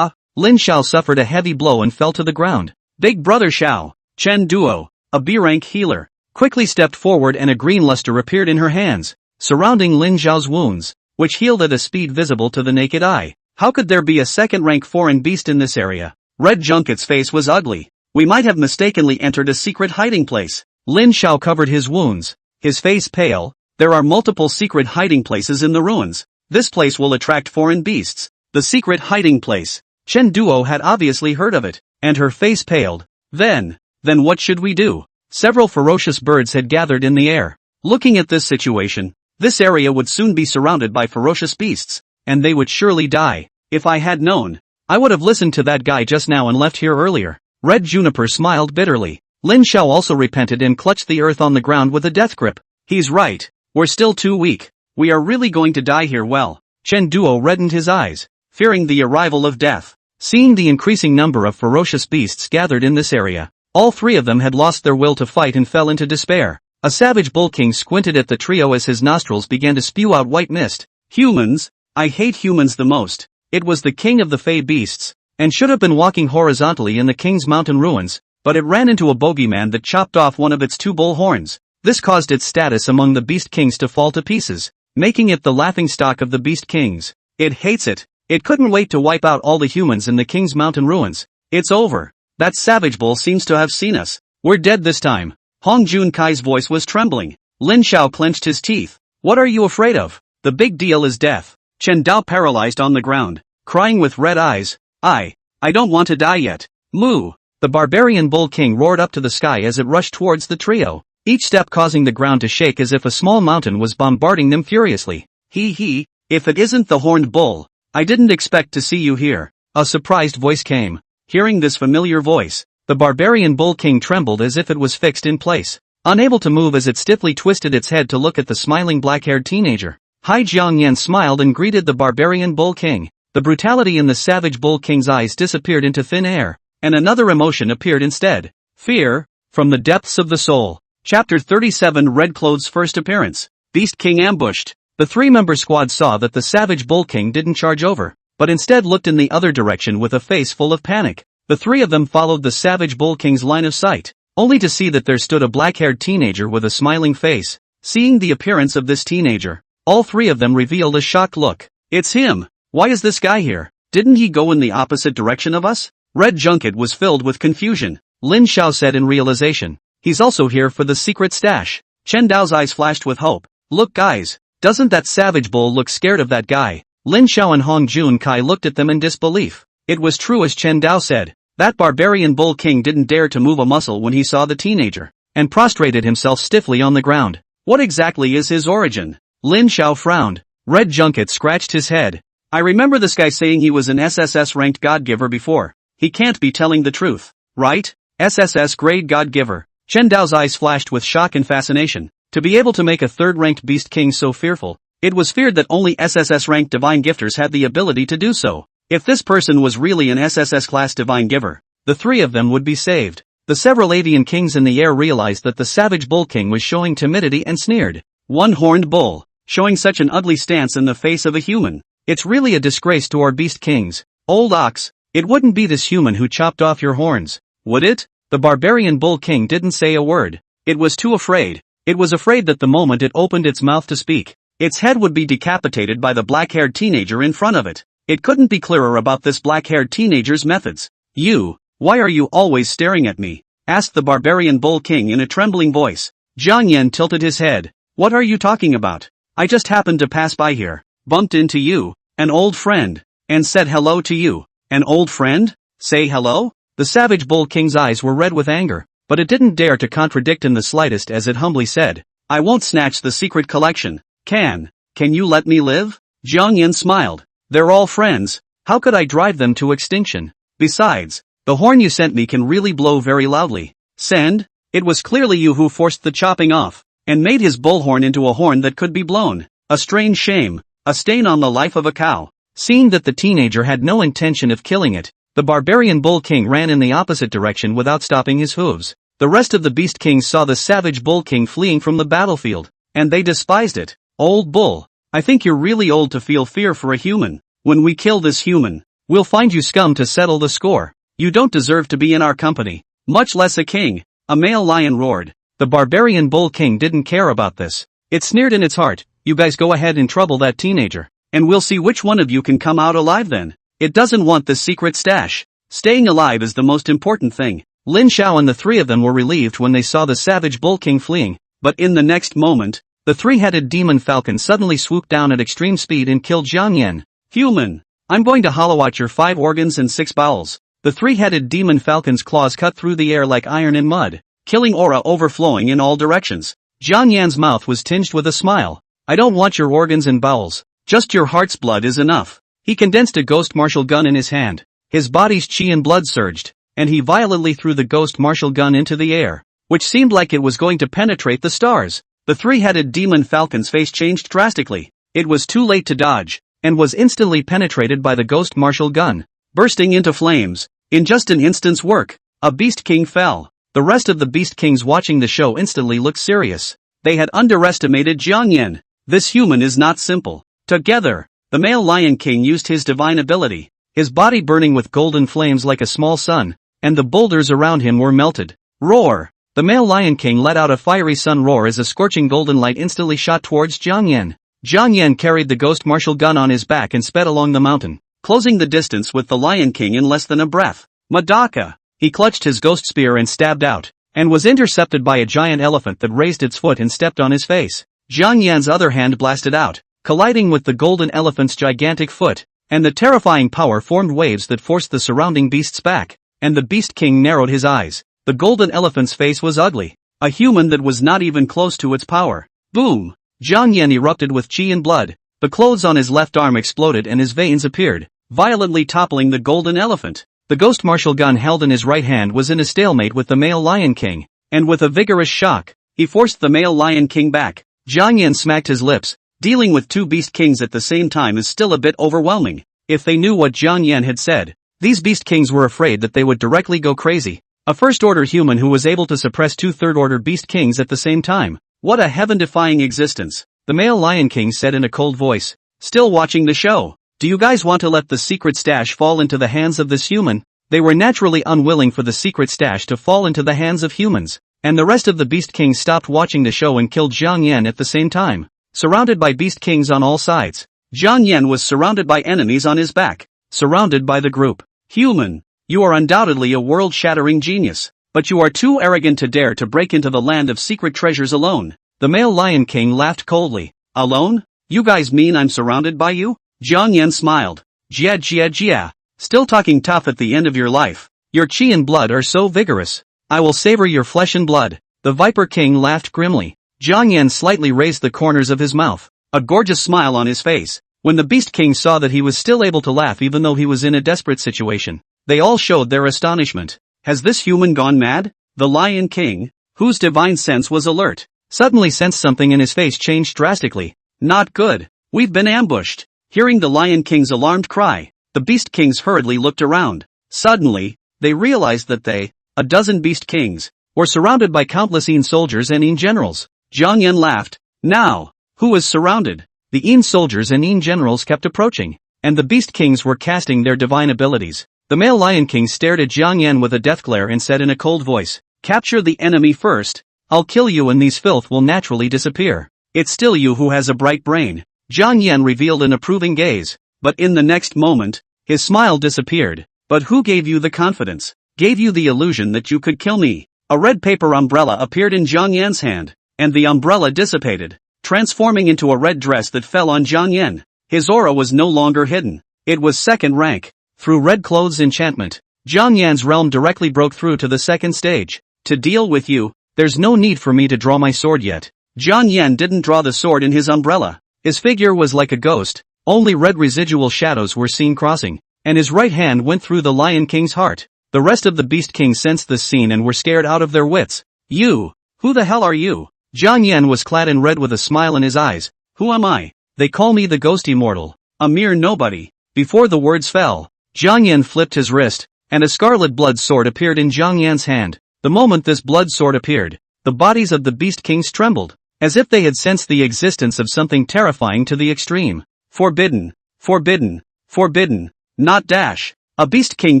Lin Zhao suffered a heavy blow and fell to the ground. Big Brother Xiao, Chen Duo, a B-rank healer, quickly stepped forward and a green luster appeared in her hands, surrounding Lin Zhao's wounds, which healed at a speed visible to the naked eye. How could there be a second-rank foreign beast in this area? Red Junket's face was ugly. We might have mistakenly entered a secret hiding place. Lin Zhao covered his wounds, his face pale. There are multiple secret hiding places in the ruins. This place will attract foreign beasts. The secret hiding place. Chen Duo had obviously heard of it, and her face paled. Then what should we do? Several ferocious birds had gathered in the air. Looking at this situation, this area would soon be surrounded by ferocious beasts, and they would surely die. If I had known, I would have listened to that guy just now and left here earlier. Red Juniper smiled bitterly. Lin Zhao also repented and clutched the earth on the ground with a death grip. He's right. We're still too weak. We are really going to die here. Well, Chen Duo reddened his eyes, fearing the arrival of death. Seeing the increasing number of ferocious beasts gathered in this area, all 3 of them had lost their will to fight and fell into despair. A savage bull king squinted at the trio as his nostrils began to spew out white mist. Humans? I hate humans the most. It was the king of the fey beasts, and should have been walking horizontally in the king's mountain ruins, but it ran into a bogeyman that chopped off one of its 2 bull horns. This caused its status among the beast kings to fall to pieces, making it the laughingstock of the beast kings. It hates it. It couldn't wait to wipe out all the humans in the king's mountain ruins. It's over. That savage bull seems to have seen us. We're dead this time. Hong Jun Kai's voice was trembling. Lin Zhao clenched his teeth. What are you afraid of? The big deal is death. Chen Dao paralyzed on the ground, crying with red eyes. I don't want to die yet. Moo! The barbarian bull king roared up to the sky as it rushed towards the trio, each step causing the ground to shake as if a small mountain was bombarding them furiously. If it isn't the horned bull, I didn't expect to see you here. A surprised voice came. Hearing this familiar voice, the barbarian bull king trembled as if it was fixed in place, unable to move as it stiffly twisted its head to look at the smiling black-haired teenager. Jiang Yan smiled and greeted the barbarian bull king. The brutality in the savage bull king's eyes disappeared into thin air, and another emotion appeared instead. Fear, from the depths of the soul. Chapter 37 Red Clothes' first appearance. Beast King ambushed. The 3-member squad saw that the savage bull king didn't charge over, but instead looked in the other direction with a face full of panic. The 3 of them followed the savage bull king's line of sight, only to see that there stood a black-haired teenager with a smiling face. Seeing the appearance of this teenager, all three of them revealed a shocked look. It's him! Why is this guy here? Didn't he go in the opposite direction of us? Red Junket was filled with confusion. Lin Xiao said in realization. He's also here for the secret stash. Chen Dao's eyes flashed with hope. Look guys, doesn't that savage bull look scared of that guy? Lin Xiao and Hong Jun Kai looked at them in disbelief. It was true as Chen Dao said. That barbarian bull king didn't dare to move a muscle when he saw the teenager, and prostrated himself stiffly on the ground. What exactly is his origin? Lin Xiao frowned. Red Junket scratched his head. I remember this guy saying he was an SSS-ranked God-giver before. He can't be telling the truth, right? SSS grade God-giver. Chen Dao's eyes flashed with shock and fascination. To be able to make a third-ranked beast king so fearful, it was feared that only SSS-ranked divine gifters had the ability to do so. If this person was really an SSS-class divine giver, the three of them would be saved. The several Adian kings in the air realized that the savage bull king was showing timidity and sneered. One-horned bull, showing such an ugly stance in the face of a human. It's really a disgrace to our beast kings. Old ox, it wouldn't be this human who chopped off your horns, would it? The barbarian bull king didn't say a word. It was too afraid. It was afraid that the moment it opened its mouth to speak, its head would be decapitated by the black-haired teenager in front of it. It couldn't be clearer about this black-haired teenager's methods. Why are you always staring at me? Asked the barbarian bull king in a trembling voice. Jiang Yan tilted his head. What are you talking about? I just happened to pass by here, bumped into you, an old friend, and said hello to you. An old friend? Say hello? The savage bull king's eyes were red with anger, but it didn't dare to contradict in the slightest as it humbly said, I won't snatch the secret collection. Can you let me live? Jiang Yan smiled. They're all friends. How could I drive them to extinction? Besides, the horn you sent me can really blow very loudly. Send? It was clearly you who forced the chopping off, and made his bullhorn into a horn that could be blown. A strange shame, a stain on the life of a cow. Seeing that the teenager had no intention of killing it, the barbarian bull king ran in the opposite direction without stopping his hooves. The rest of the beast kings saw the savage bull king fleeing from the battlefield, and they despised it. Old bull, I think you're really old to feel fear for a human. When we kill this human, we'll find you scum to settle the score. You don't deserve to be in our company, much less a king. A male lion roared. The barbarian bull king didn't care about this. It sneered in its heart, you guys go ahead and trouble that teenager, and we'll see which one of you can come out alive then. It doesn't want the secret stash. Staying alive is the most important thing. Lin Xiao and the three of them were relieved when they saw the savage bull king fleeing, but in the next moment, the three-headed demon falcon suddenly swooped down at extreme speed and killed Jiang Yan. Human! I'm going to hollow out your 5 organs and 6 bowels. The three-headed demon falcon's claws cut through the air like iron in mud, killing aura overflowing in all directions. Jiang Yan's mouth was tinged with a smile. I don't want your organs and bowels, just your heart's blood is enough. He condensed a ghost martial gun in his hand. His body's chi and blood surged, and he violently threw the ghost martial gun into the air, which seemed like it was going to penetrate the stars. The three-headed demon falcon's face changed drastically. It was too late to dodge, and was instantly penetrated by the ghost martial gun, bursting into flames. In just an instant's work, a beast king fell. The rest of the beast kings watching the show instantly looked serious. They had underestimated Jiang Yan. This human is not simple. Together, the male lion king used his divine ability, his body burning with golden flames like a small sun, and the boulders around him were melted. Roar! The male lion king let out a fiery sun roar as a scorching golden light instantly shot towards Jiang Yan. Jiang Yan carried the ghost martial gun on his back and sped along the mountain, closing the distance with the lion king in less than a breath. Madaka! He clutched his ghost spear and stabbed out, and was intercepted by a giant elephant that raised its foot and stepped on his face. Jiang Yan's other hand blasted out, colliding with the golden elephant's gigantic foot, and the terrifying power formed waves that forced the surrounding beasts back, and the beast king narrowed his eyes. The golden elephant's face was ugly, a human that was not even close to its power. Boom! Jiang Yan erupted with chi and blood. The clothes on his left arm exploded and his veins appeared, violently toppling the golden elephant. The ghost martial gun held in his right hand was in a stalemate with the male lion king, and with a vigorous shock, he forced the male lion king back. Jiang Yan smacked his lips. Dealing with two beast kings at the same time is still a bit overwhelming. If they knew what Jiang Yan had said, these beast kings were afraid that they would directly go crazy. A first-order human who was able to suppress two third-order beast kings at the same time. What a heaven-defying existence, the male lion king said in a cold voice. Still watching the show? Do you guys want to let the secret stash fall into the hands of this human? They were naturally unwilling for the secret stash to fall into the hands of humans, and the rest of the Beast Kings stopped watching the show and killed Jiang Yan at the same time. Surrounded by Beast Kings on all sides, Jiang Yan was surrounded by enemies on his back, surrounded by the group. Human, you are undoubtedly a world-shattering genius, but you are too arrogant to dare to break into the land of secret treasures alone. The male Lion King laughed coldly. Alone? You guys mean I'm surrounded by you? Jiang Yan smiled. Jia. Still talking tough at the end of your life. Your chi and blood are so vigorous. I will savor your flesh and blood. The Viper King laughed grimly. Jiang Yan slightly raised the corners of his mouth, a gorgeous smile on his face. When the Beast King saw that he was still able to laugh even though he was in a desperate situation, they all showed their astonishment. Has this human gone mad? The Lion King, whose divine sense was alert, suddenly sensed something and his face changed drastically. Not good. We've been ambushed. Hearing the Lion King's alarmed cry, the Beast Kings hurriedly looked around. Suddenly, they realized that they, a dozen Beast Kings, were surrounded by countless Yin soldiers and Yin generals. Jiang Yan laughed. Now, who is surrounded? The Yin soldiers and Yin generals kept approaching, and the Beast Kings were casting their divine abilities. The male Lion King stared at Jiang Yan with a death glare and said in a cold voice, "Capture the enemy first. I'll kill you and these filth will naturally disappear. It's still you who has a bright brain." Jiang Yan revealed an approving gaze, but in the next moment, his smile disappeared. But who gave you the confidence? Gave you the illusion that you could kill me? A red paper umbrella appeared in Jiang Yan's hand, and the umbrella dissipated, transforming into a red dress that fell on Jiang Yan. His aura was no longer hidden. It was second rank. Through red clothes enchantment, Jiang Yan's realm directly broke through to the second stage. To deal with you, there's no need for me to draw my sword yet. Jiang Yan didn't draw the sword in his umbrella. His figure was like a ghost, only red residual shadows were seen crossing, and his right hand went through the Lion King's heart. The rest of the Beast Kings sensed this scene and were scared out of their wits. You! Who the hell are you? Jiang Yan was clad in red with a smile in his eyes. Who am I? They call me the Ghost Immortal. A mere nobody. Before the words fell, Jiang Yan flipped his wrist, and a scarlet blood sword appeared in Jiang Yan's hand. The moment this blood sword appeared, the bodies of the Beast Kings trembled, as if they had sensed the existence of something terrifying to the extreme. Forbidden, forbidden, forbidden, not dash. A Beast King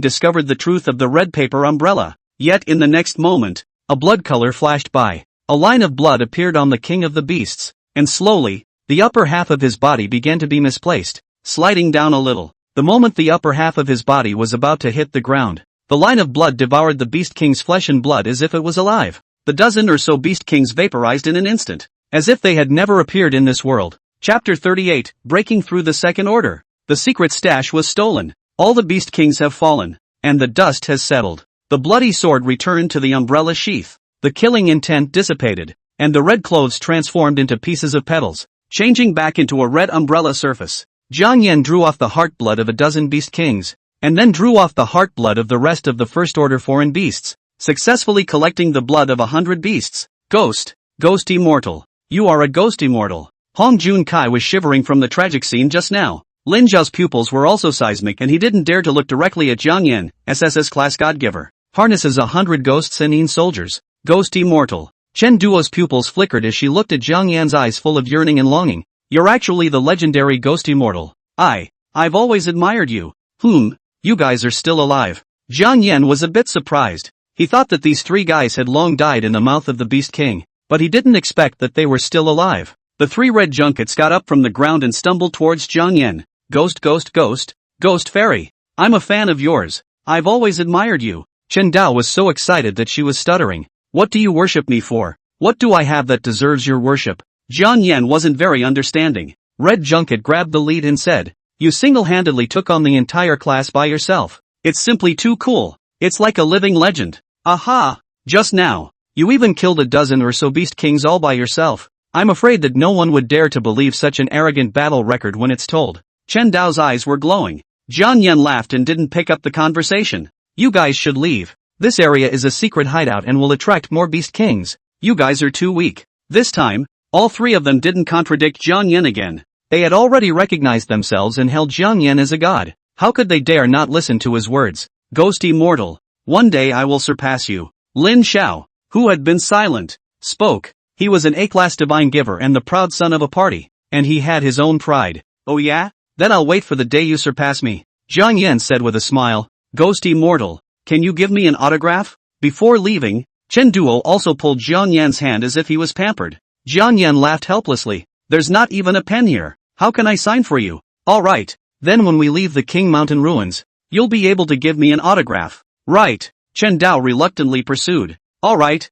discovered the truth of the red paper umbrella, yet in the next moment, a blood color flashed by. A line of blood appeared on the King of the Beasts, and slowly, the upper half of his body began to be misplaced, sliding down a little. The moment the upper half of his body was about to hit the ground, the line of blood devoured the Beast King's flesh and blood as if it was alive. The dozen or so Beast Kings vaporized in an instant, as if they had never appeared in this world. Chapter 38, Breaking Through the Second Order. The secret stash was stolen. All the Beast Kings have fallen, and the dust has settled. The bloody sword returned to the umbrella sheath. The killing intent dissipated, and the red clothes transformed into pieces of petals, changing back into a red umbrella surface. Jiang Yan drew off the heart blood of a dozen Beast Kings, and then drew off the heart blood of the rest of the First Order foreign beasts, successfully collecting the blood of 100 beasts. Ghost Immortal. You are a Ghost Immortal. Hong Jun Kai was shivering from the tragic scene just now. Lin Zhao's pupils were also seismic and he didn't dare to look directly at Jiang Yan, SSS-class Godgiver. Harnesses 100 ghosts and Yin soldiers. Ghost Immortal. Chen Duo's pupils flickered as she looked at Jiang Yan's eyes full of yearning and longing. You're actually the legendary Ghost Immortal. I've always admired you. You guys are still alive. Jiang Yan was a bit surprised. He thought that these three guys had long died in the mouth of the Beast King, but he didn't expect that they were still alive. The three red junkets got up from the ground and stumbled towards Jiang Yan. Ghost Fairy. I'm a fan of yours. I've always admired you. Chen Dao was so excited that she was stuttering. What do you worship me for? What do I have that deserves your worship? Jiang Yan wasn't very understanding. Red Junket grabbed the lead and said, you single-handedly took on the entire class by yourself. It's simply too cool. It's like a living legend. Aha! Just now, you even killed a dozen or so Beast Kings all by yourself. I'm afraid that no one would dare to believe such an arrogant battle record when it's told. Chen Dao's eyes were glowing. Jiang Yan laughed and didn't pick up the conversation. You guys should leave. This area is a secret hideout and will attract more Beast Kings. You guys are too weak. This time, all three of them didn't contradict Jiang Yan again. They had already recognized themselves and held Jiang Yan as a god. How could they dare not listen to his words? Ghost Immortal. One day I will surpass you. Lin Xiao, who had been silent, spoke. He was an A-class divine giver and the proud son of a party, and he had his own pride. Oh yeah? Then I'll wait for the day you surpass me. Jiang Yan said with a smile. Ghost immortal, can you give me an autograph? Before leaving, Chen Duo also pulled Jiang Yan's hand as if he was pampered. Jiang Yan laughed helplessly. There's not even a pen here. How can I sign for you? Alright, then when we leave the King Mountain ruins, you'll be able to give me an autograph. Right, Chen Dao reluctantly pursued. Alright,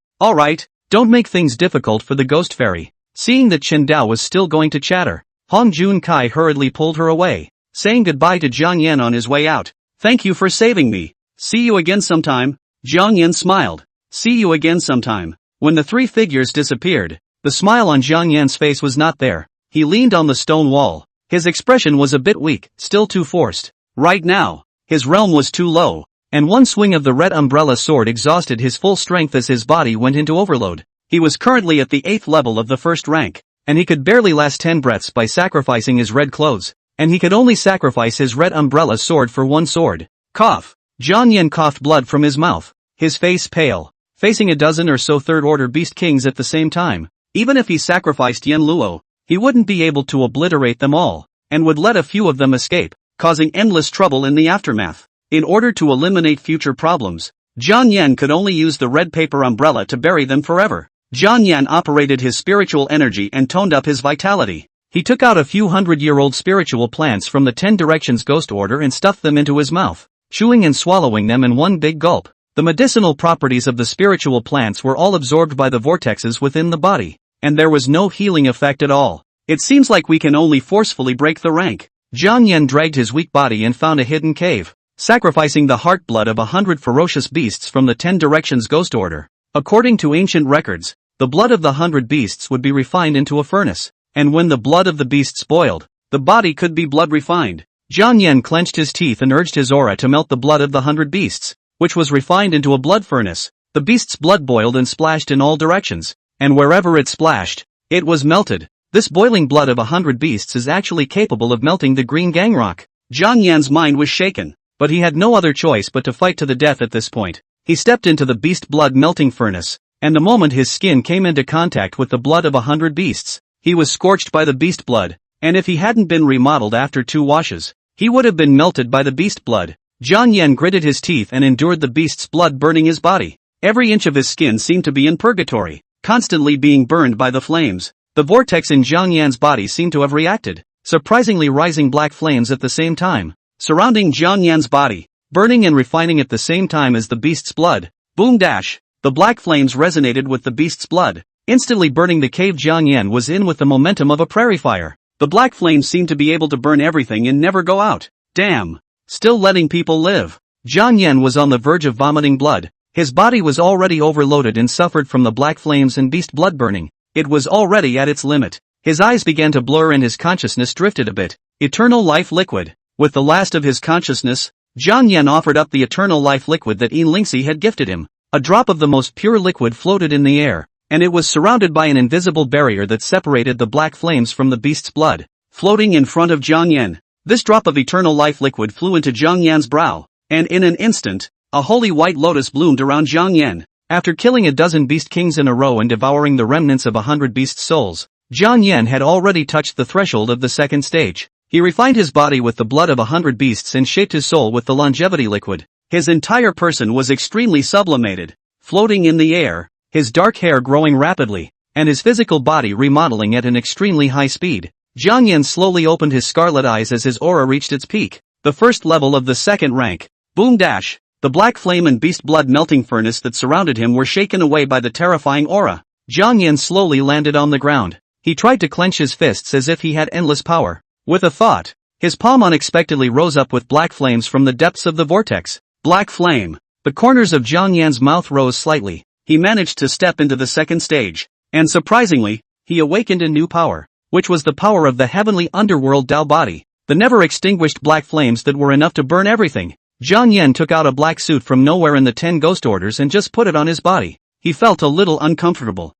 don't make things difficult for the ghost fairy. Seeing that Chen Dao was still going to chatter, Hong Jun Kai hurriedly pulled her away, saying goodbye to Jiang Yan on his way out. Thank you for saving me. See you again sometime. Jiang Yan smiled. See you again sometime. When the three figures disappeared, the smile on Jiang Yan's face was not there. He leaned on the stone wall. His expression was a bit weak, still too forced. Right now, his realm was too low, and one swing of the red umbrella sword exhausted his full strength as his body went into overload. He was currently at the 8th level of the first rank, and he could barely last 10 breaths by sacrificing his red clothes, and he could only sacrifice his red umbrella sword for one sword. Cough. Jiang Yan coughed blood from his mouth, his face pale, facing a dozen or so third-order beast kings at the same time. Even if he sacrificed Yen Luo, he wouldn't be able to obliterate them all, and would let a few of them escape, causing endless trouble in the aftermath. In order to eliminate future problems, Jiang Yan could only use the red paper umbrella to bury them forever. Jiang Yan operated his spiritual energy and toned up his vitality. He took out a few hundred-year-old spiritual plants from the 10 Directions Ghost Order and stuffed them into his mouth, chewing and swallowing them in one big gulp. The medicinal properties of the spiritual plants were all absorbed by the vortexes within the body, and there was no healing effect at all. It seems like we can only forcefully break the rank. Jiang Yan dragged his weak body and found a hidden cave, sacrificing the heart blood of 100 ferocious beasts from the 10 Directions Ghost Order. According to ancient records, the blood of the 100 beasts would be refined into a furnace, and when the blood of the beasts boiled, the body could be blood refined. Jiang Yan clenched his teeth and urged his aura to melt the blood of the 100 beasts, which was refined into a blood furnace. The beast's blood boiled and splashed in all directions, and wherever it splashed, it was melted. This boiling blood of 100 beasts is actually capable of melting the green gang rock. Jiang Yan's mind was shaken, but he had no other choice but to fight to the death at this point. He stepped into the beast blood melting furnace, and the moment his skin came into contact with the blood of 100 beasts, he was scorched by the beast blood, and if he hadn't been remodeled after 2 washes, he would have been melted by the beast blood. Jiang Yan gritted his teeth and endured the beast's blood burning his body. Every inch of his skin seemed to be in purgatory, constantly being burned by the flames. The vortex in Jiang Yan's body seemed to have reacted, surprisingly rising black flames at the same time, surrounding Jiang Yan's body, burning and refining at the same time as the beast's blood. Boom dash! The black flames resonated with the beast's blood, instantly burning the cave Jiang Yan was in with the momentum of a prairie fire. The black flames seemed to be able to burn everything and never go out. Damn! Still letting people live. Jiang Yan was on the verge of vomiting blood. His body was already overloaded and suffered from the black flames and beast blood burning. It was already at its limit. His eyes began to blur and his consciousness drifted a bit. Eternal life liquid. With the last of his consciousness, Jiang Yan offered up the eternal life liquid that Yin Lingxi had gifted him. A drop of the most pure liquid floated in the air, and it was surrounded by an invisible barrier that separated the black flames from the beast's blood. Floating in front of Jiang Yan, this drop of eternal life liquid flew into Jiang Yan's brow, and in an instant, a holy white lotus bloomed around Jiang Yan. After killing a dozen beast kings in a row and devouring the remnants of 100 beast souls, Jiang Yan had already touched the threshold of the second stage. He refined his body with the blood of 100 beasts and shaped his soul with the longevity liquid. His entire person was extremely sublimated, floating in the air, his dark hair growing rapidly, and his physical body remodeling at an extremely high speed. Jiang Yan slowly opened his scarlet eyes as his aura reached its peak, the first level of the second rank. Boom dash! The black flame and beast blood melting furnace that surrounded him were shaken away by the terrifying aura. Jiang Yan slowly landed on the ground. He tried to clench his fists as if he had endless power. With a thought, his palm unexpectedly rose up with black flames from the depths of the vortex. Black flame. The corners of Jiang Yan's mouth rose slightly. He managed to step into the second stage, and surprisingly, he awakened a new power, which was the power of the heavenly underworld Tao body, the never-extinguished black flames that were enough to burn everything. Jiang Yan took out a black suit from nowhere in the 10 ghost orders and just put it on his body. He felt a little uncomfortable.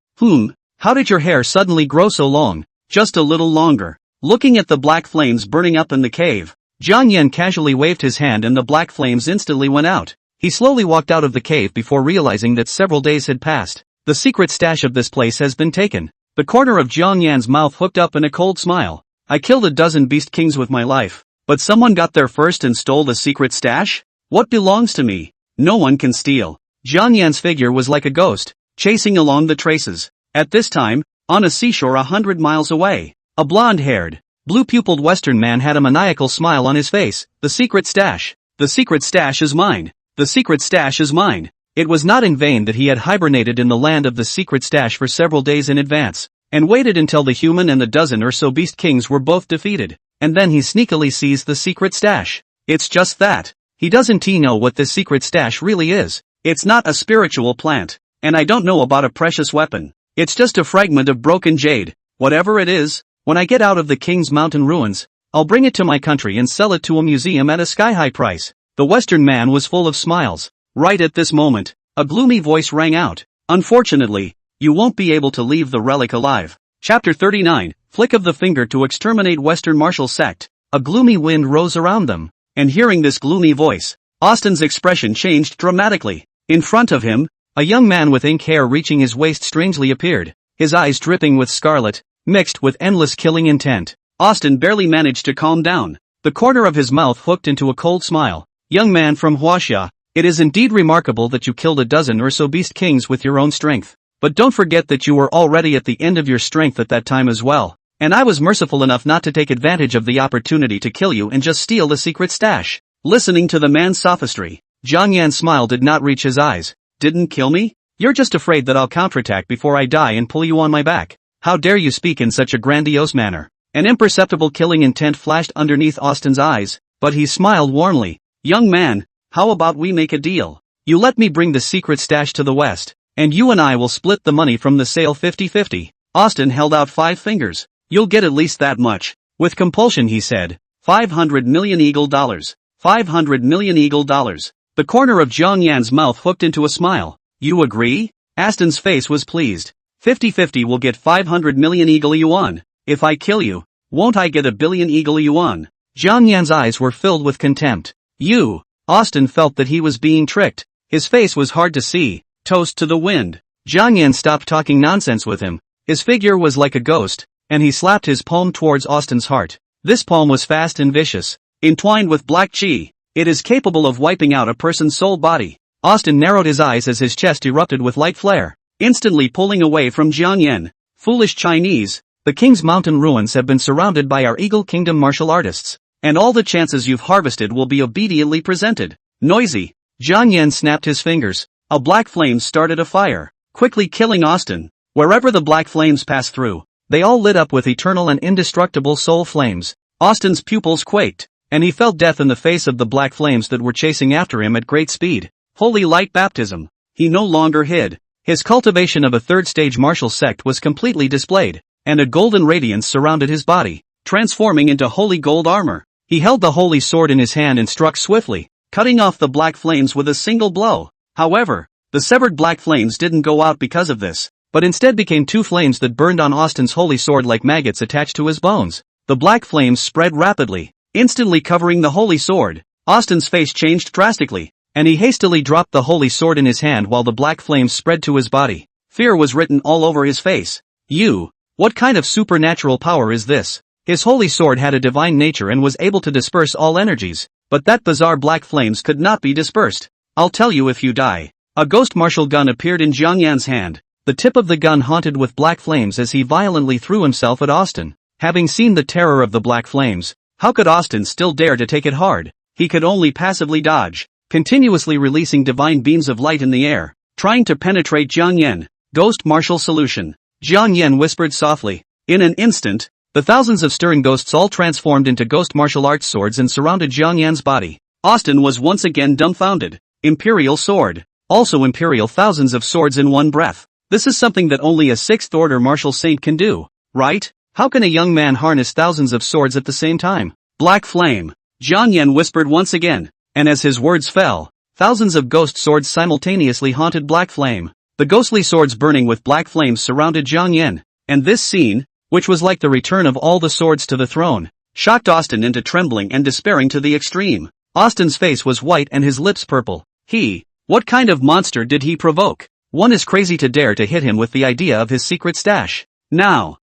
How did your hair suddenly grow so long? Just a little longer. Looking at the black flames burning up in the cave, Jiang Yan casually waved his hand and the black flames instantly went out. He slowly walked out of the cave before realizing that several days had passed. The secret stash of this place has been taken. The corner of Jiang Yan's mouth hooked up in a cold smile. I killed a dozen beast kings with my life, but someone got there first and stole the secret stash? What belongs to me? No one can steal. Jiang Yan's figure was like a ghost, chasing along the traces. At this time, on a seashore 100 miles away, a blonde-haired, blue-pupiled Western man had a maniacal smile on his face. The secret stash. The secret stash is mine. The secret stash is mine. It was not in vain that he had hibernated in the land of the secret stash for several days in advance, and waited until the human and the dozen or so beast kings were both defeated, and then he sneakily seized the secret stash. It's just that. He doesn't know what this secret stash really is. It's not a spiritual plant, and I don't know about a precious weapon. It's just a fragment of broken jade. Whatever it is, when I get out of the king's mountain ruins, I'll bring it to my country and sell it to a museum at a sky-high price. The Western man was full of smiles. Right at this moment, a gloomy voice rang out. Unfortunately, you won't be able to leave the relic alive. Chapter 39, Flick of the Finger to Exterminate Western Martial Sect. A gloomy wind rose around them, and hearing this gloomy voice, Austin's expression changed dramatically. In front of him, a young man with ink hair reaching his waist strangely appeared, his eyes dripping with scarlet, mixed with endless killing intent. Austin barely managed to calm down, the corner of his mouth hooked into a cold smile. Young man from Huaxia, it is indeed remarkable that you killed a dozen or so beast kings with your own strength. But don't forget that you were already at the end of your strength at that time as well, and I was merciful enough not to take advantage of the opportunity to kill you and just steal the secret stash. Listening to the man's sophistry, Jiang Yan's smile did not reach his eyes. Didn't kill me? You're just afraid that I'll counterattack before I die and pull you on my back. How dare you speak in such a grandiose manner? An imperceptible killing intent flashed underneath Austin's eyes, but he smiled warmly. Young man, how about we make a deal? You let me bring the secret stash to the West, and you and I will split the money from the sale 50-50. Austin held out 5 fingers. You'll get at least that much. With compulsion he said, 500 million eagle dollars. 500 million eagle dollars. The corner of Jiang Yan's mouth hooked into a smile. You agree? Austin's face was pleased. 50-50 will get 500 million eagle yuan. If I kill you, won't I get a billion eagle yuan? Jiang Yan's eyes were filled with contempt. You. Austin felt that he was being tricked. His face was hard to see. Toast to the wind. Jiang Yan stopped talking nonsense with him. His figure was like a ghost, and he slapped his palm towards Austin's heart. This palm was fast and vicious, entwined with black chi. It is capable of wiping out a person's soul body. Austin narrowed his eyes as his chest erupted with light flare, instantly pulling away from Jiang Yan. Foolish Chinese, the king's mountain ruins have been surrounded by our Eagle Kingdom martial artists, and all the chances you've harvested will be obediently presented. Noisy. Jiang Yan snapped his fingers. A black flame started a fire, quickly killing Austin. Wherever the black flames passed through, they all lit up with eternal and indestructible soul flames. Austin's pupils quaked, and he felt death in the face of the black flames that were chasing after him at great speed. Holy light baptism. He no longer hid. His cultivation of a third-stage martial sect was completely displayed, and a golden radiance surrounded his body, transforming into holy gold armor. He held the holy sword in his hand and struck swiftly, cutting off the black flames with a single blow. However, the severed black flames didn't go out because of this, but instead became 2 flames that burned on Austin's holy sword like maggots attached to his bones. The black flames spread rapidly, instantly covering the holy sword. Austin's face changed drastically, and he hastily dropped the holy sword in his hand while the black flames spread to his body. Fear was written all over his face. You, what kind of supernatural power is this? His holy sword had a divine nature and was able to disperse all energies, but that bizarre black flames could not be dispersed. I'll tell you if you die. A ghost martial gun appeared in Jiang Yan's hand, the tip of the gun haunted with black flames as he violently threw himself at Austin. Having seen the terror of the black flames, how could Austin still dare to take it hard? He could only passively dodge, continuously releasing divine beams of light in the air, trying to penetrate Jiang Yan. Ghost martial solution. Jiang Yan whispered softly. In an instant, the thousands of stirring ghosts all transformed into ghost martial arts swords and surrounded Jiang Yan's body. Austin was once again dumbfounded. Imperial sword. Also imperial, thousands of swords in one breath. This is something that only a 6th order martial saint can do, right? How can a young man harness thousands of swords at the same time? Black flame. Jiang Yan whispered once again, and as his words fell, thousands of ghost swords simultaneously haunted black flame. The ghostly swords burning with black flames surrounded Jiang Yan, and this scene, which was like the return of all the swords to the throne, shocked Austin into trembling and despairing to the extreme. Austin's face was white and his lips purple. What kind of monster did he provoke? One is crazy to dare to hit him with the idea of his secret stash. Now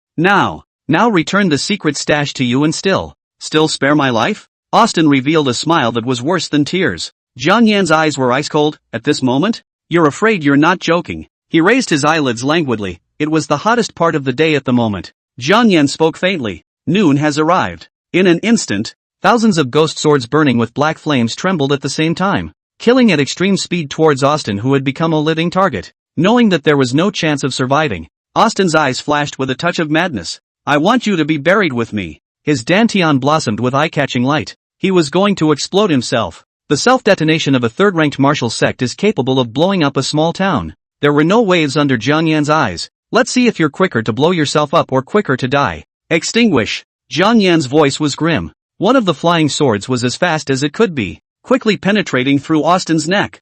return the secret stash to you and still spare my life? Austin revealed a smile that was worse than tears. Jiang Yan's eyes were ice cold. At this moment? You're afraid you're not joking. He raised his eyelids languidly. It was the hottest part of the day at the moment. Jiang Yan spoke faintly. Noon has arrived. In an instant, thousands of ghost swords burning with black flames trembled at the same time, killing at extreme speed towards Austin, who had become a living target. Knowing that there was no chance of surviving, Austin's eyes flashed with a touch of madness. I want you to be buried with me. His dantian blossomed with eye-catching light. He was going to explode himself. The self-detonation of a third-ranked martial sect is capable of blowing up a small town. There were no waves under Jiang Yan's eyes. Let's see if you're quicker to blow yourself up or quicker to die. Extinguish. Jiang Yan's voice was grim. One of the flying swords was as fast as it could be, quickly penetrating through Austin's neck.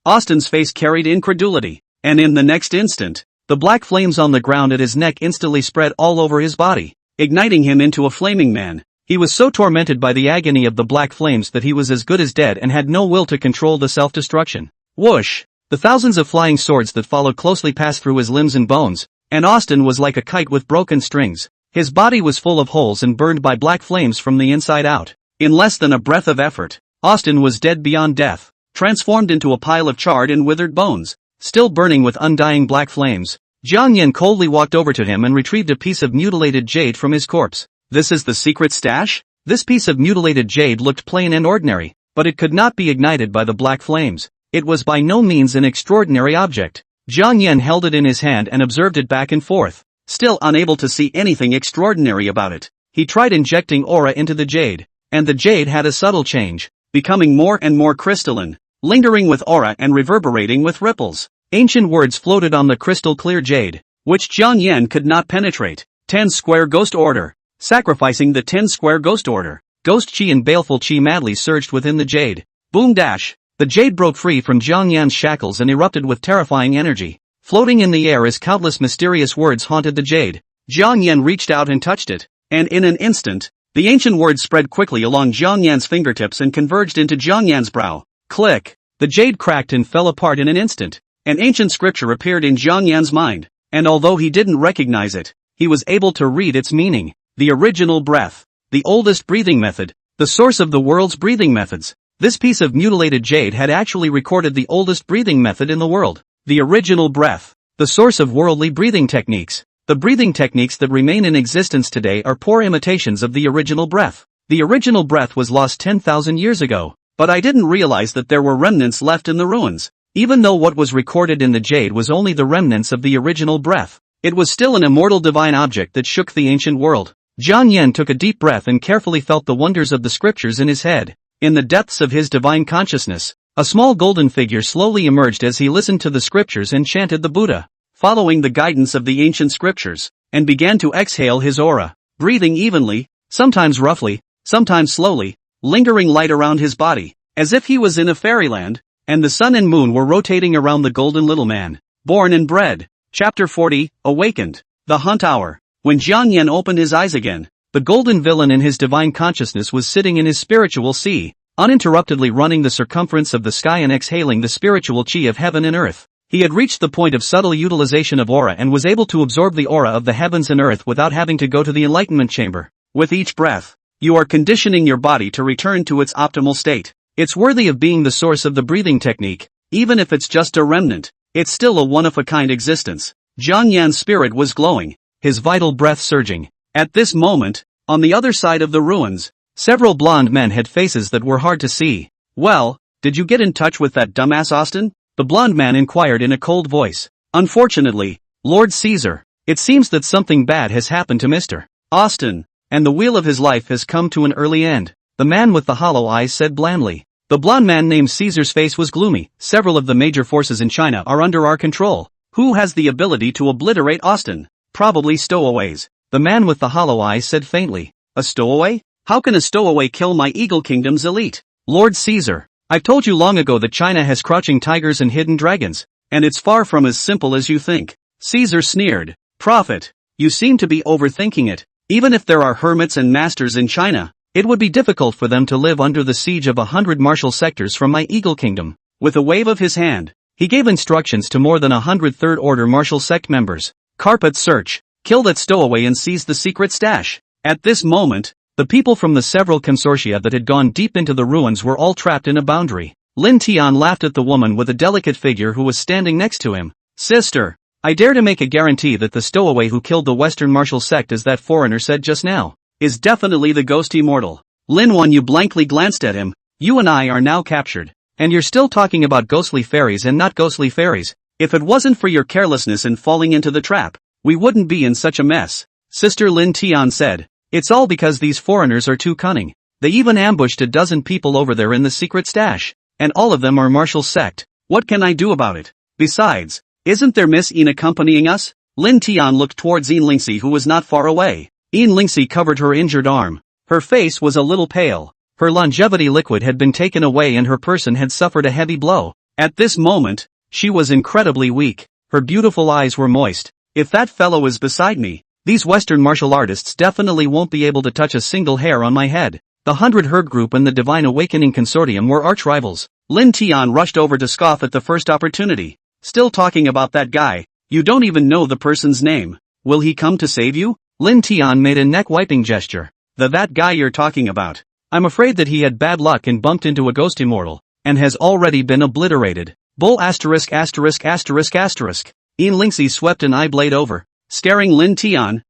Austin's face carried incredulity. And in the next instant, the black flames on the ground at his neck instantly spread all over his body, igniting him into a flaming man. He was so tormented by the agony of the black flames that he was as good as dead and had no will to control the self-destruction. Whoosh! The thousands of flying swords that followed closely passed through his limbs and bones, and Austin was like a kite with broken strings. His body was full of holes and burned by black flames from the inside out. In less than a breath of effort, Austin was dead beyond death, transformed into a pile of charred and withered bones, still burning with undying black flames. Jiang Yan coldly walked over to him and retrieved a piece of mutilated jade from his corpse. This is the secret stash? This piece of mutilated jade looked plain and ordinary, but it could not be ignited by the black flames. It was by no means an extraordinary object. Jiang Yan held it in his hand and observed it back and forth, still unable to see anything extraordinary about it. He tried injecting aura into the jade, and the jade had a subtle change, becoming more and more crystalline, lingering with aura and reverberating with ripples. Ancient words floated on the crystal-clear jade, which Jiang Yan could not penetrate. 10 square ghost order. Sacrificing the 10 square ghost order. Ghost chi and baleful chi madly surged within the jade. Boom dash. The jade broke free from Jiang Yan's shackles and erupted with terrifying energy. Floating in the air as countless mysterious words haunted the jade. Jiang Yan reached out and touched it, and in an instant, the ancient words spread quickly along Jiang Yan's fingertips and converged into Jiang Yan's brow. Click! The jade cracked and fell apart in an instant. An ancient scripture appeared in Jiang Yan's mind, and although he didn't recognize it, he was able to read its meaning. The original breath. The oldest breathing method. The source of the world's breathing methods. This piece of mutilated jade had actually recorded the oldest breathing method in the world. The original breath. The source of worldly breathing techniques. The breathing techniques that remain in existence today are poor imitations of the original breath. The original breath was lost 10,000 years ago, but I didn't realize that there were remnants left in the ruins. Even though what was recorded in the jade was only the remnants of the original breath, it was still an immortal divine object that shook the ancient world. Jiang Yan took a deep breath and carefully felt the wonders of the scriptures in his head. In the depths of his divine consciousness, a small golden figure slowly emerged as he listened to the scriptures and chanted the Buddha, following the guidance of the ancient scriptures, and began to exhale his aura, breathing evenly, sometimes roughly, sometimes slowly, lingering light around his body, as if he was in a fairyland, and the sun and moon were rotating around the golden little man. Born and bred. Chapter 40, Awakened. The Hunt Hour. When Jiang Yan opened his eyes again, the golden villain in his divine consciousness was sitting in his spiritual sea, uninterruptedly running the circumference of the sky and exhaling the spiritual chi of heaven and earth. He had reached the point of subtle utilization of aura and was able to absorb the aura of the heavens and earth without having to go to the Enlightenment chamber. With each breath, you are conditioning your body to return to its optimal state. It's worthy of being the source of the breathing technique. Even if it's just a remnant, it's still a one-of-a-kind existence. Jiang Yan's spirit was glowing, his vital breath surging. At this moment, on the other side of the ruins, several blonde men had faces that were hard to see. Well, did you get in touch with that dumbass Austin? The blonde man inquired in a cold voice. Unfortunately, Lord Caesar, it seems that something bad has happened to Mr. Austin, and the wheel of his life has come to an early end. The man with the hollow eyes said blandly. The blonde man named Caesar's face was gloomy. Several of the major forces in China are under our control. Who has the ability to obliterate Austin? Probably stowaways. The man with the hollow eyes said faintly. A stowaway? How can a stowaway kill my Eagle Kingdom's elite? Lord Caesar, I've told you long ago that China has crouching tigers and hidden dragons, and it's far from as simple as you think. Caesar sneered. Prophet, you seem to be overthinking it. Even if there are hermits and masters in China, it would be difficult for them to live under the siege of 100 martial sectors from my Eagle Kingdom. With a wave of his hand, he gave instructions to more than 100 Third Order martial sect members. Carpet search, kill that stowaway and seize the secret stash. At this moment, the people from the several consortia that had gone deep into the ruins were all trapped in a boundary. Lin Tian laughed at the woman with a delicate figure who was standing next to him. Sister, I dare to make a guarantee that the stowaway who killed the Western martial sect, as that foreigner said just now, is definitely the ghost immortal. Lin Wanyu blankly glanced at him. You and I are now captured. And you're still talking about ghostly fairies and not ghostly fairies. If it wasn't for your carelessness in falling into the trap, we wouldn't be in such a mess. Sister Lin Tian said. It's all because these foreigners are too cunning. They even ambushed a dozen people over there in the secret stash. And all of them are martial sect. What can I do about it? Besides, isn't there Miss Yin accompanying us? Lin Tian looked towards Yin Lingxi, who was not far away. Yin Lingxi covered her injured arm. Her face was a little pale. Her longevity liquid had been taken away and her person had suffered a heavy blow. At this moment, she was incredibly weak. Her beautiful eyes were moist. If that fellow is beside me, these Western martial artists definitely won't be able to touch a single hair on my head. The 100 Herd Group and the Divine Awakening Consortium were arch-rivals. Lin Tian rushed over to scoff at the first opportunity. Still talking about that guy? You don't even know the person's name. Will he come to save you? Lin Tian made a neck-wiping gesture. That guy you're talking about. I'm afraid that he had bad luck and bumped into a ghost immortal, and has already been obliterated. Bull asterisk. Yin Lingxi swept an eye blade over, staring Lin Tian.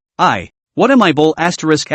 What am I bull asterisk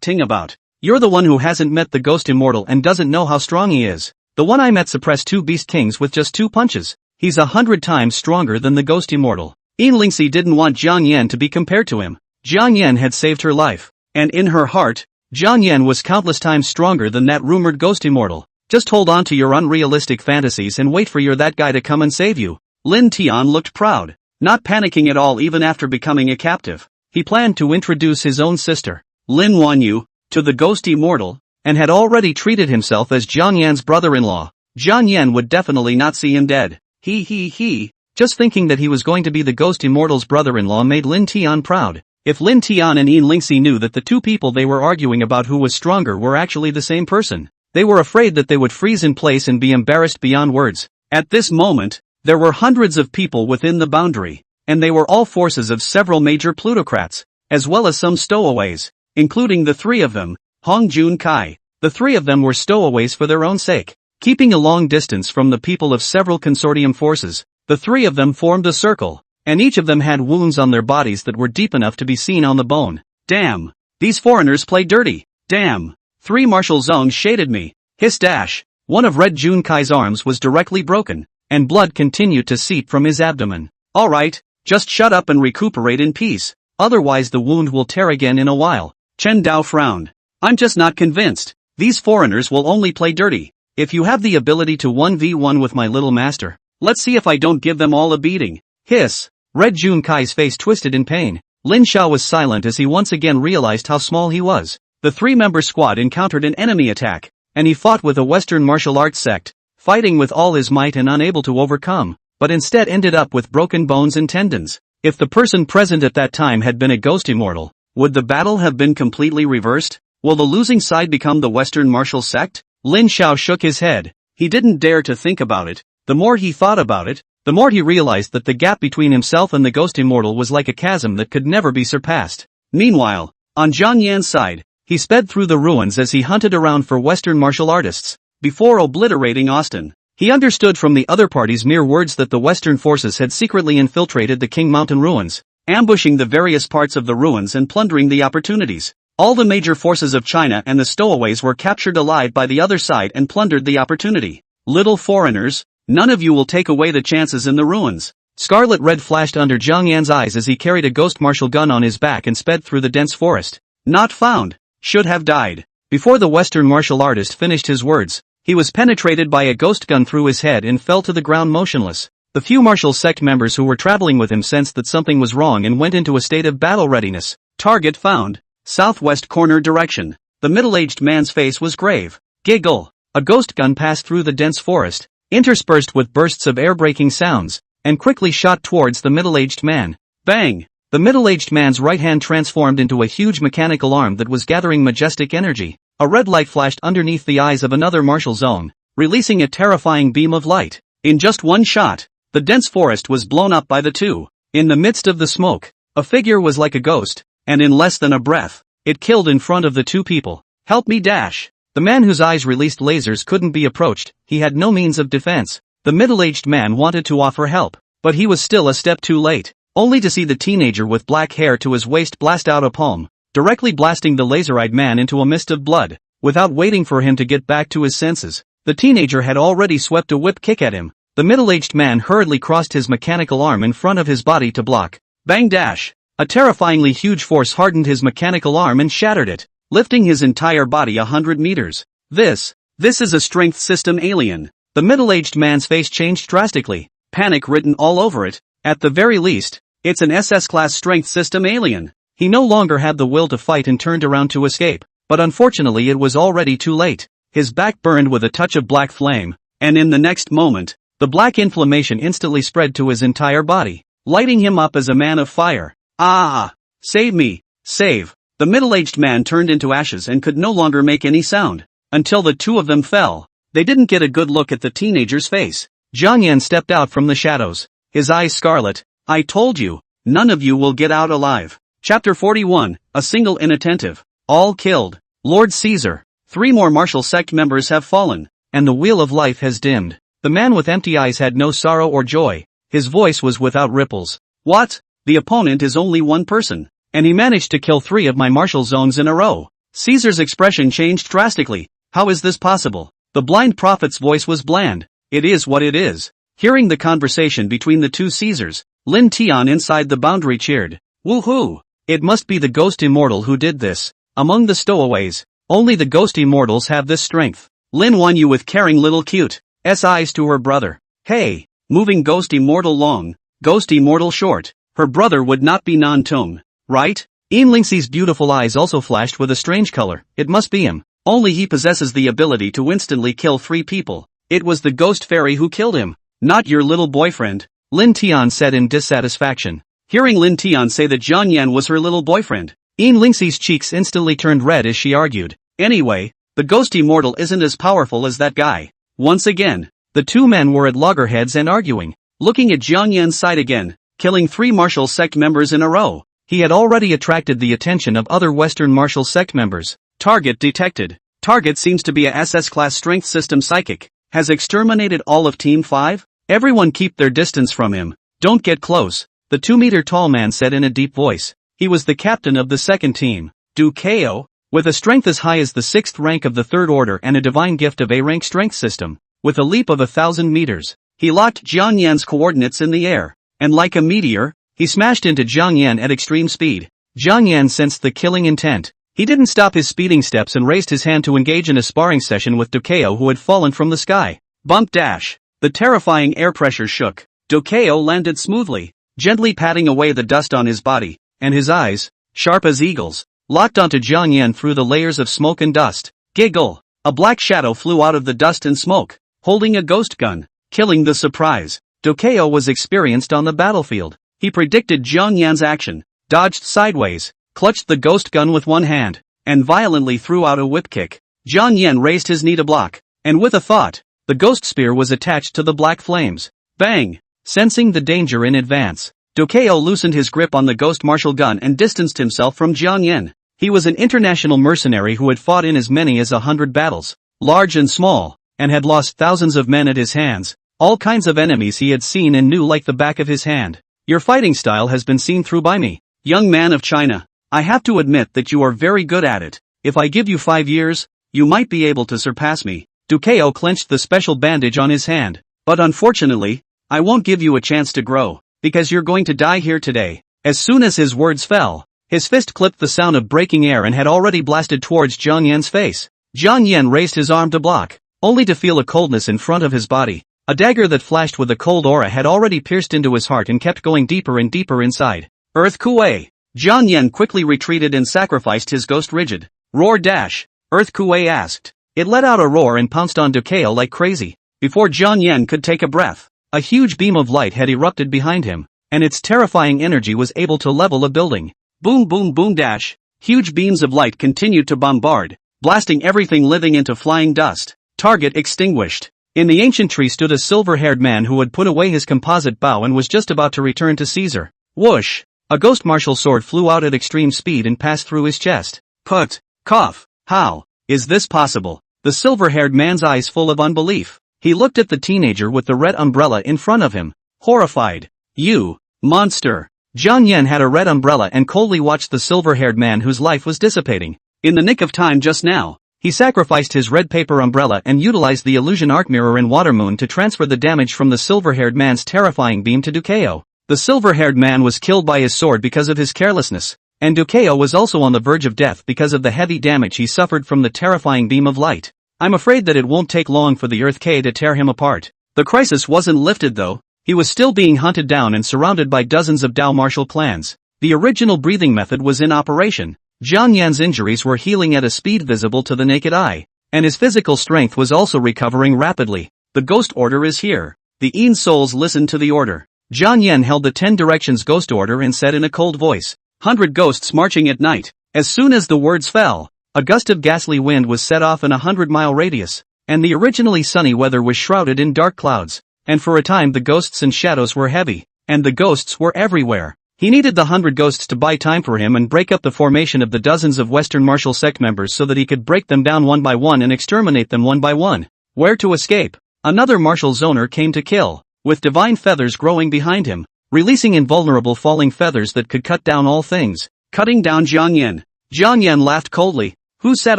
ting about? You're the one who hasn't met the ghost immortal and doesn't know how strong he is. The one I met suppressed 2 beast kings with just 2 punches. He's 100 times stronger than the ghost immortal. Yin Lingxi didn't want Jiang Yan to be compared to him. Jiang Yan had saved her life. And in her heart, Jiang Yan was countless times stronger than that rumored ghost immortal. Just hold on to your unrealistic fantasies and wait for that guy to come and save you. Lin Tian looked proud, not panicking at all even after becoming a captive. He planned to introduce his own sister, Lin Wanyu, to the ghost immortal, and had already treated himself as Jiang Yan's brother-in-law. Jiang Yan would definitely not see him dead. Just thinking that he was going to be the ghost immortal's brother-in-law made Lin Tian proud. If Lin Tian and Yin Lingxi knew that the 2 people they were arguing about who was stronger were actually the same person, they were afraid that they would freeze in place and be embarrassed beyond words. At this moment, there were hundreds of people within the boundary, and they were all forces of several major plutocrats, as well as some stowaways, including the 3 of them, Hong Jun Kai. The 3 of them were stowaways for their own sake, keeping a long distance from the people of several consortium forces. The 3 of them formed a circle, and each of them had wounds on their bodies that were deep enough to be seen on the bone. Damn! These foreigners play dirty! Damn! 3 martial zones shaded me. Hiss dash! One of Red Jun Kai's arms was directly broken, and blood continued to seep from his abdomen. Alright, just shut up and recuperate in peace, otherwise the wound will tear again in a while. Chen Dao frowned. I'm just not convinced. These foreigners will only play dirty. If you have the ability to 1v1 with my little master, let's see if I don't give them all a beating. Hiss! Red Jun Kai's face twisted in pain. Lin Xiao was silent as he once again realized how small he was. The 3-member squad encountered an enemy attack, and he fought with a Western martial arts sect, fighting with all his might and unable to overcome, but instead ended up with broken bones and tendons. If the person present at that time had been a ghost immortal, would the battle have been completely reversed? Will the losing side become the Western martial sect? Lin Xiao shook his head. He didn't dare to think about it. The more he thought about it, the more he realized that the gap between himself and the ghost immortal was like a chasm that could never be surpassed. Meanwhile, on Jiang Yan's side, he sped through the ruins as he hunted around for Western martial artists. Before obliterating Austin, he understood from the other party's mere words that the Western forces had secretly infiltrated the King Mountain ruins, ambushing the various parts of the ruins and plundering the opportunities. All the major forces of China and the stowaways were captured alive by the other side and plundered the opportunity. Little foreigners, none of you will take away the chances in the ruins. Scarlet red flashed under Jiang Yan's eyes as he carried a ghost martial gun on his back and sped through the dense forest. Not found. Should have died. Before the Western martial artist finished his words, he was penetrated by a ghost gun through his head and fell to the ground motionless. The few martial sect members who were traveling with him sensed that something was wrong and went into a state of battle readiness. Target found. Southwest corner direction. The middle-aged man's face was grave. Giggle. A ghost gun passed through the dense forest, interspersed with bursts of air-breaking sounds, and quickly shot towards the middle-aged man. Bang! The middle-aged man's right hand transformed into a huge mechanical arm that was gathering majestic energy. A red light flashed underneath the eyes of another martial zone, releasing a terrifying beam of light. In just one shot, the dense forest was blown up by the two. In the midst of the smoke, a figure was like a ghost, and in less than a breath, it killed in front of the 2 people. Help me dash! The man whose eyes released lasers couldn't be approached, he had no means of defense. The middle-aged man wanted to offer help, but he was still a step too late, only to see the teenager with black hair to his waist blast out a palm, directly blasting the laser-eyed man into a mist of blood. Without waiting for him to get back to his senses, the teenager had already swept a whip kick at him. The middle-aged man hurriedly crossed his mechanical arm in front of his body to block. Bang dash! A terrifyingly huge force hardened his mechanical arm and shattered it, lifting his entire body 100 meters. This is a strength system alien. The middle-aged man's face changed drastically, panic written all over it. At the very least, it's an SS-class strength system alien. He no longer had the will to fight and turned around to escape, but unfortunately it was already too late. His back burned with a touch of black flame, and in the next moment, the black inflammation instantly spread to his entire body, lighting him up as a man of fire. Ah! Save me! Save! The middle-aged man turned into ashes and could no longer make any sound, until the two of them fell. They didn't get a good look at the teenager's face. Jiang Yan stepped out from the shadows, his eyes scarlet. I told you, none of you will get out alive. Chapter 41, a single inattentive. All killed. Lord Caesar. 3 more martial sect members have fallen, and the wheel of life has dimmed. The man with empty eyes had no sorrow or joy. His voice was without ripples. What? The opponent is only one person, and he managed to kill 3 of my martial zones in a row. Caesar's expression changed drastically. How is this possible? The blind prophet's voice was bland. It is what it is. Hearing the conversation between the two Caesars, Lin Tian inside the boundary cheered. Woohoo! It must be the ghost immortal who did this. Among the stowaways, only the ghost immortals have this strength. Lin won you with caring little cute. Eyes to her brother. Hey, moving ghost immortal long, ghost immortal short. Her brother would not be non-tone, right? Lingxi's beautiful eyes also flashed with a strange color. It must be him. Only he possesses the ability to instantly kill 3 people. It was the ghost fairy who killed him, not your little boyfriend, Lin Tian said in dissatisfaction. Hearing Lin Tian say that Jiang Yan was her little boyfriend, Lingxi's cheeks instantly turned red as she argued. Anyway, the ghost immortal isn't as powerful as that guy. Once again, the two men were at loggerheads and arguing, looking at Jiang Yan's side again, killing 3 martial sect members in a row. He had already attracted the attention of other Western martial sect members. Target detected. Target seems to be a SS-class strength system psychic. Has exterminated all of Team 5? Everyone keep their distance from him. Don't get close, the 2-meter-tall man said in a deep voice. He was the captain of the second team. Du Kao, with a strength as high as the 6th rank of the 3rd order and a divine gift of A-rank strength system. With a leap of 1,000 meters, he locked Jiang Yan's coordinates in the air, and like a meteor, he smashed into Jiang Yan at extreme speed. Jiang Yan sensed the killing intent. He didn't stop his speeding steps and raised his hand to engage in a sparring session with Du Kao, who had fallen from the sky. Bump dash. The terrifying air pressure shook. Du Kao landed smoothly, gently patting away the dust on his body, and his eyes, sharp as eagles, locked onto Jiang Yan through the layers of smoke and dust. Giggle. A black shadow flew out of the dust and smoke, holding a ghost gun, killing the surprise. Du Kao was experienced on the battlefield. He predicted Jiang Yan's action, dodged sideways, clutched the ghost gun with one hand, and violently threw out a whip kick. Jiang Yan raised his knee to block, and with a thought, the ghost spear was attached to the black flames. Bang! Sensing the danger in advance, Du Kao loosened his grip on the ghost martial gun and distanced himself from Jiang Yan. He was an international mercenary who had fought in as many as 100 battles, large and small, and had lost thousands of men at his hands. All kinds of enemies he had seen and knew like the back of his hand. Your fighting style has been seen through by me, young man of China. I have to admit that you are very good at it. If I give you 5 years, you might be able to surpass me. Du Kao clenched the special bandage on his hand. But unfortunately, I won't give you a chance to grow, because you're going to die here today. As soon as his words fell, his fist clipped the sound of breaking air and had already blasted towards Jiang Yan's face. Jiang Yan raised his arm to block, only to feel a coldness in front of his body. A dagger that flashed with a cold aura had already pierced into his heart and kept going deeper and deeper inside. Earth Kuei. Jiang Yan quickly retreated and sacrificed his ghost rigid. Roar dash. Earth Kuei asked. It let out a roar and pounced on Du Kao like crazy. Before Jiang Yan could take a breath, a huge beam of light had erupted behind him, and its terrifying energy was able to level a building. Boom boom boom dash. Huge beams of light continued to bombard, blasting everything living into flying dust. Target extinguished. In the ancient tree stood a silver-haired man who had put away his composite bow and was just about to return to Caesar. Whoosh! A ghost martial sword flew out at extreme speed and passed through his chest. Put! Cough! How is this possible? the silver-haired man's eyes full of unbelief. He looked at the teenager with the red umbrella in front of him, horrified. You monster! Jiang Yan had a red umbrella and coldly watched the silver-haired man whose life was dissipating. In the nick of time just now, he sacrificed his red paper umbrella and utilized the illusion arc mirror in Water Moon to transfer the damage from the silver-haired man's terrifying beam to Dukeo. The silver-haired man was killed by his sword because of his carelessness, and Dukeo was also on the verge of death because of the heavy damage he suffered from the terrifying beam of light. I'm afraid that it won't take long for the Earth K to tear him apart. The crisis wasn't lifted though. He was still being hunted down and surrounded by dozens of Dao martial clans. The original breathing method was in operation. Jiang Yan's injuries were healing at a speed visible to the naked eye, and his physical strength was also recovering rapidly. The ghost order is here. The Yin souls listened to the order. Jiang Yan held the 10 directions ghost order and said in a cold voice, 100 ghosts marching at night. As soon as the words fell, a gust of ghastly wind was set off in a 100-mile radius, and the originally sunny weather was shrouded in dark clouds, and for a time the ghosts and shadows were heavy, and the ghosts were everywhere. He needed the 100 ghosts to buy time for him and break up the formation of the dozens of Western martial sect members so that he could break them down one by one and exterminate them one by one. Where to escape? Another martial zoner came to kill, with divine feathers growing behind him, releasing invulnerable falling feathers that could cut down all things, cutting down Jiang Yan. Jiang Yan laughed coldly. Who said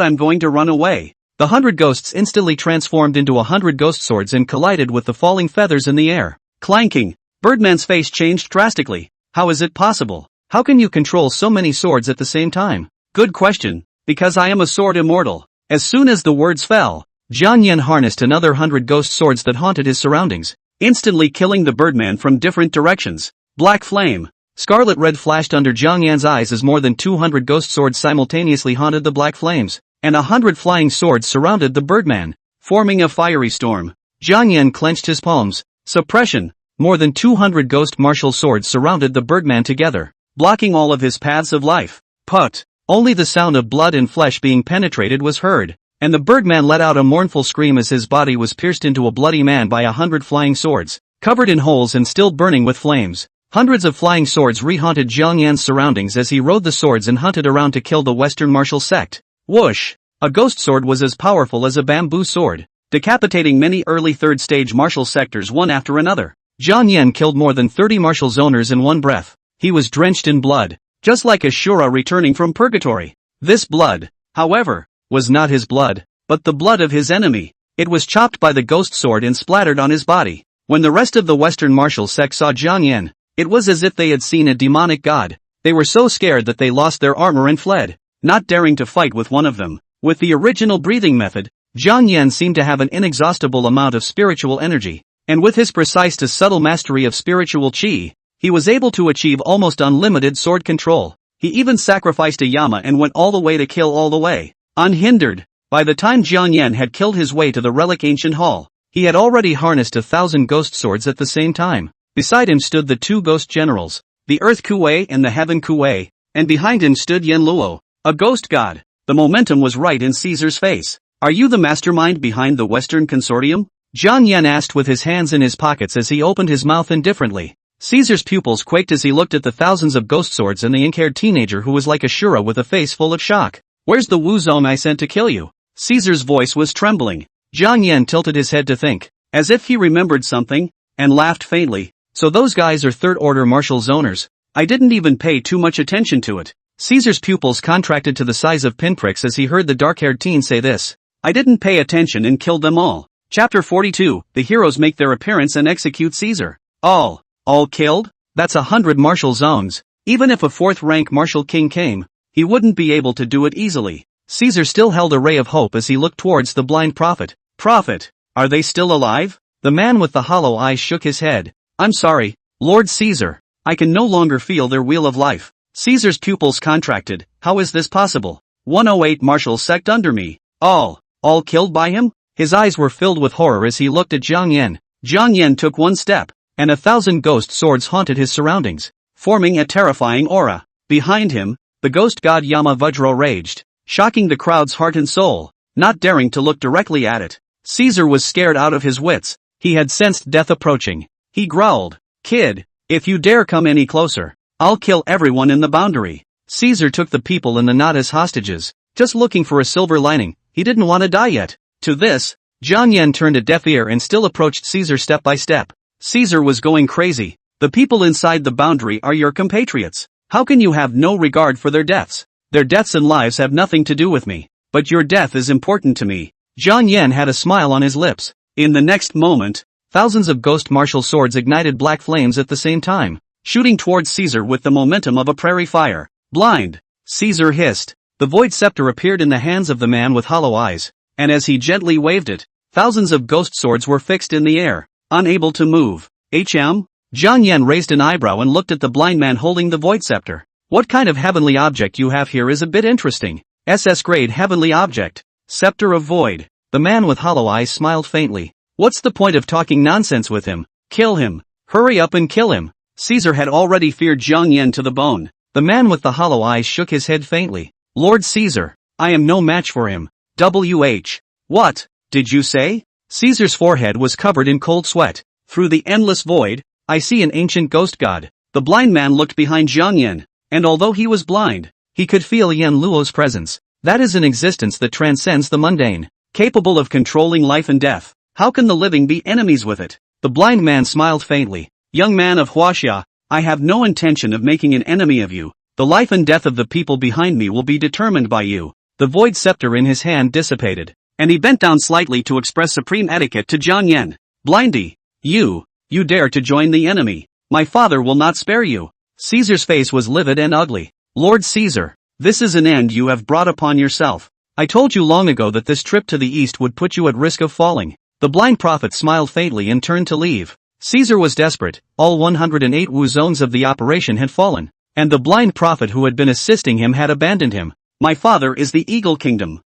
I'm going to run away? The 100 ghosts instantly transformed into 100 ghost swords and collided with the falling feathers in the air. Clanking. Birdman's face changed drastically. How is it possible? How can you control so many swords at the same time? Good question. Because I am a sword immortal. As soon as the words fell, Jiang Yan harnessed another 100 ghost swords that haunted his surroundings, instantly killing the Birdman from different directions. Black flame. Scarlet red flashed under Jiang Yan's eyes as more than 200 ghost swords simultaneously haunted the black flames, and 100 flying swords surrounded the Birdman, forming a fiery storm. Jiang Yan clenched his palms. Suppression. More than 200 ghost martial swords surrounded the Birdman together, blocking all of his paths of life. Put. Only the sound of blood and flesh being penetrated was heard, and the Birdman let out a mournful scream as his body was pierced into a bloody man by 100 flying swords, covered in holes and still burning with flames. Hundreds of flying swords re-haunted Jiang Yan's surroundings as he rode the swords and hunted around to kill the Western martial sect. Whoosh! A ghost sword was as powerful as a bamboo sword, decapitating many early third-stage martial sectors one after another. Jiang Yan killed more than 30 martial zoners in one breath. He was drenched in blood, just like a Shura returning from purgatory. This blood, however, was not his blood, but the blood of his enemy. It was chopped by the ghost sword and splattered on his body. When the rest of the Western martial sect saw Jiang Yan, it was as if they had seen a demonic god. They were so scared that they lost their armor and fled, not daring to fight with one of them. With the original breathing method, Jiang Yan seemed to have an inexhaustible amount of spiritual energy, and with his precise to subtle mastery of spiritual qi, he was able to achieve almost unlimited sword control. He even sacrificed a Yama and went all the way to kill all the way, unhindered. By the time Jiang Yan had killed his way to the relic ancient hall, he had already harnessed 1,000 ghost swords at the same time. Beside him stood the 2 ghost generals, the Earth Kuei and the Heaven Kuei, and behind him stood Yen Luo, a ghost god. The momentum was right in Caesar's face. Are you the mastermind behind the Western Consortium? Jiang Yan asked with his hands in his pockets as he opened his mouth indifferently. Caesar's pupils quaked as he looked at the thousands of ghost swords and the ink-haired teenager who was like a Shura with a face full of shock. Where's the Wu Zone I sent to kill you? Caesar's voice was trembling. Jiang Yan tilted his head to think, as if he remembered something, and laughed faintly. So those guys are third-order martial zoners. I didn't even pay too much attention to it. Caesar's pupils contracted to the size of pinpricks as he heard the dark-haired teen say this. I didn't pay attention and killed them all. Chapter 42, the heroes make their appearance and execute Caesar. All killed? That's 100 martial zones. Even if a 4th-rank martial king came, he wouldn't be able to do it easily. Caesar still held a ray of hope as he looked towards the blind prophet. Prophet, are they still alive? The man with the hollow eyes shook his head. I'm sorry, Lord Caesar. I can no longer feel their wheel of life. Caesar's pupils contracted. How is this possible? 108 martial sect under me. All killed by him? His eyes were filled with horror as he looked at Jiang Yan. Jiang Yan took one step, and 1,000 ghost swords haunted his surroundings, forming a terrifying aura. Behind him, the ghost god Yama Vajra raged, shocking the crowd's heart and soul, not daring to look directly at it. Caesar was scared out of his wits. He had sensed death approaching. He growled, Kid, if you dare come any closer, I'll kill everyone in the boundary. Caesar took the people in the knot as hostages, just looking for a silver lining. He didn't want to die yet. To this, Jiang Yan turned a deaf ear and still approached Caesar step by step. Caesar was going crazy. The people inside the boundary are your compatriots. How can you have no regard for their deaths? Their deaths and lives have nothing to do with me. But your death is important to me. Jiang Yan had a smile on his lips. In the next moment, thousands of ghost martial swords ignited black flames at the same time, shooting towards Caesar with the momentum of a prairie fire. Blind! Caesar hissed. The void scepter appeared in the hands of the man with hollow eyes, and as he gently waved it, thousands of ghost swords were fixed in the air, unable to move. Jiang Yan raised an eyebrow and looked at the blind man holding the void scepter. What kind of heavenly object you have here is a bit interesting. SS grade heavenly object. Scepter of void. The man with hollow eyes smiled faintly. What's the point of talking nonsense with him? Kill him. Hurry up and kill him. Caesar had already feared Jiang Yan to the bone. The man with the hollow eyes shook his head faintly. Lord Caesar, I am no match for him. WH. What did you say? Caesar's forehead was covered in cold sweat. Through the endless void, I see an ancient ghost god. The blind man looked behind Jiang Yan, and although he was blind, he could feel Yan Luo's presence. That is an existence that transcends the mundane, capable of controlling life and death. How can the living be enemies with it? The blind man smiled faintly. Young man of Huaxia, I have no intention of making an enemy of you. The life and death of the people behind me will be determined by you. The void scepter in his hand dissipated, and he bent down slightly to express supreme etiquette to Jiang Yan. Blindy! You dare to join the enemy. My father will not spare you. Caesar's face was livid and ugly. Lord Caesar, this is an end you have brought upon yourself. I told you long ago that this trip to the east would put you at risk of falling. The blind prophet smiled faintly and turned to leave. Caesar was desperate. All 108 Wu zones of the operation had fallen, and the blind prophet who had been assisting him had abandoned him. My father is the Eagle Kingdom.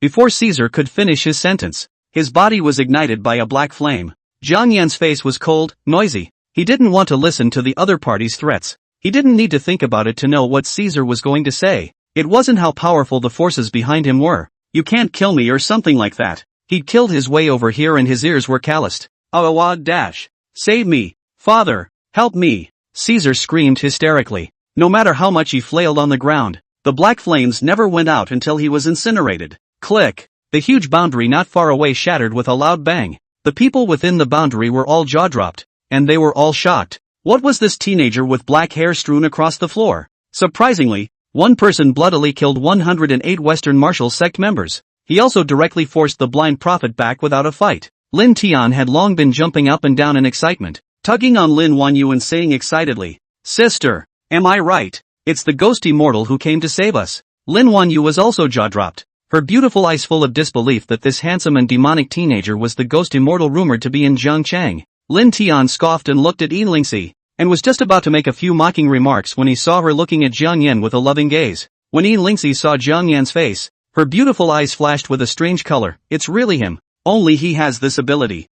Before Caesar could finish his sentence, his body was ignited by a black flame. Jiang Yan's face was cold, noisy. He didn't want to listen to the other party's threats. He didn't need to think about it to know what Caesar was going to say. It wasn't how powerful the forces behind him were. You can't kill me or something like that. He'd killed his way over here and his ears were calloused. Save me. Father, help me. Caesar screamed hysterically. No matter how much he flailed on the ground, the black flames never went out until he was incinerated. Click. The huge boundary not far away shattered with a loud bang. The people within the boundary were all jaw-dropped, and they were all shocked. What was this teenager with black hair strewn across the floor? Surprisingly, one person bloodily killed 108 Western Martial Sect members. He also directly forced the blind prophet back without a fight. Lin Tian had long been jumping up and down in excitement, tugging on Lin Wanyu and saying excitedly, Sister, am I right? It's the ghost immortal who came to save us. Lin Wanyu was also jaw-dropped, her beautiful eyes full of disbelief that this handsome and demonic teenager was the ghost immortal rumored to be in Zhangchang. Lin Tian scoffed and looked at Yin Lingxi, and was just about to make a few mocking remarks when he saw her looking at Jiang Yan with a loving gaze. When Yin Lingxi saw Jiang Yan's face, her beautiful eyes flashed with a strange color. It's really him. Only he has this ability.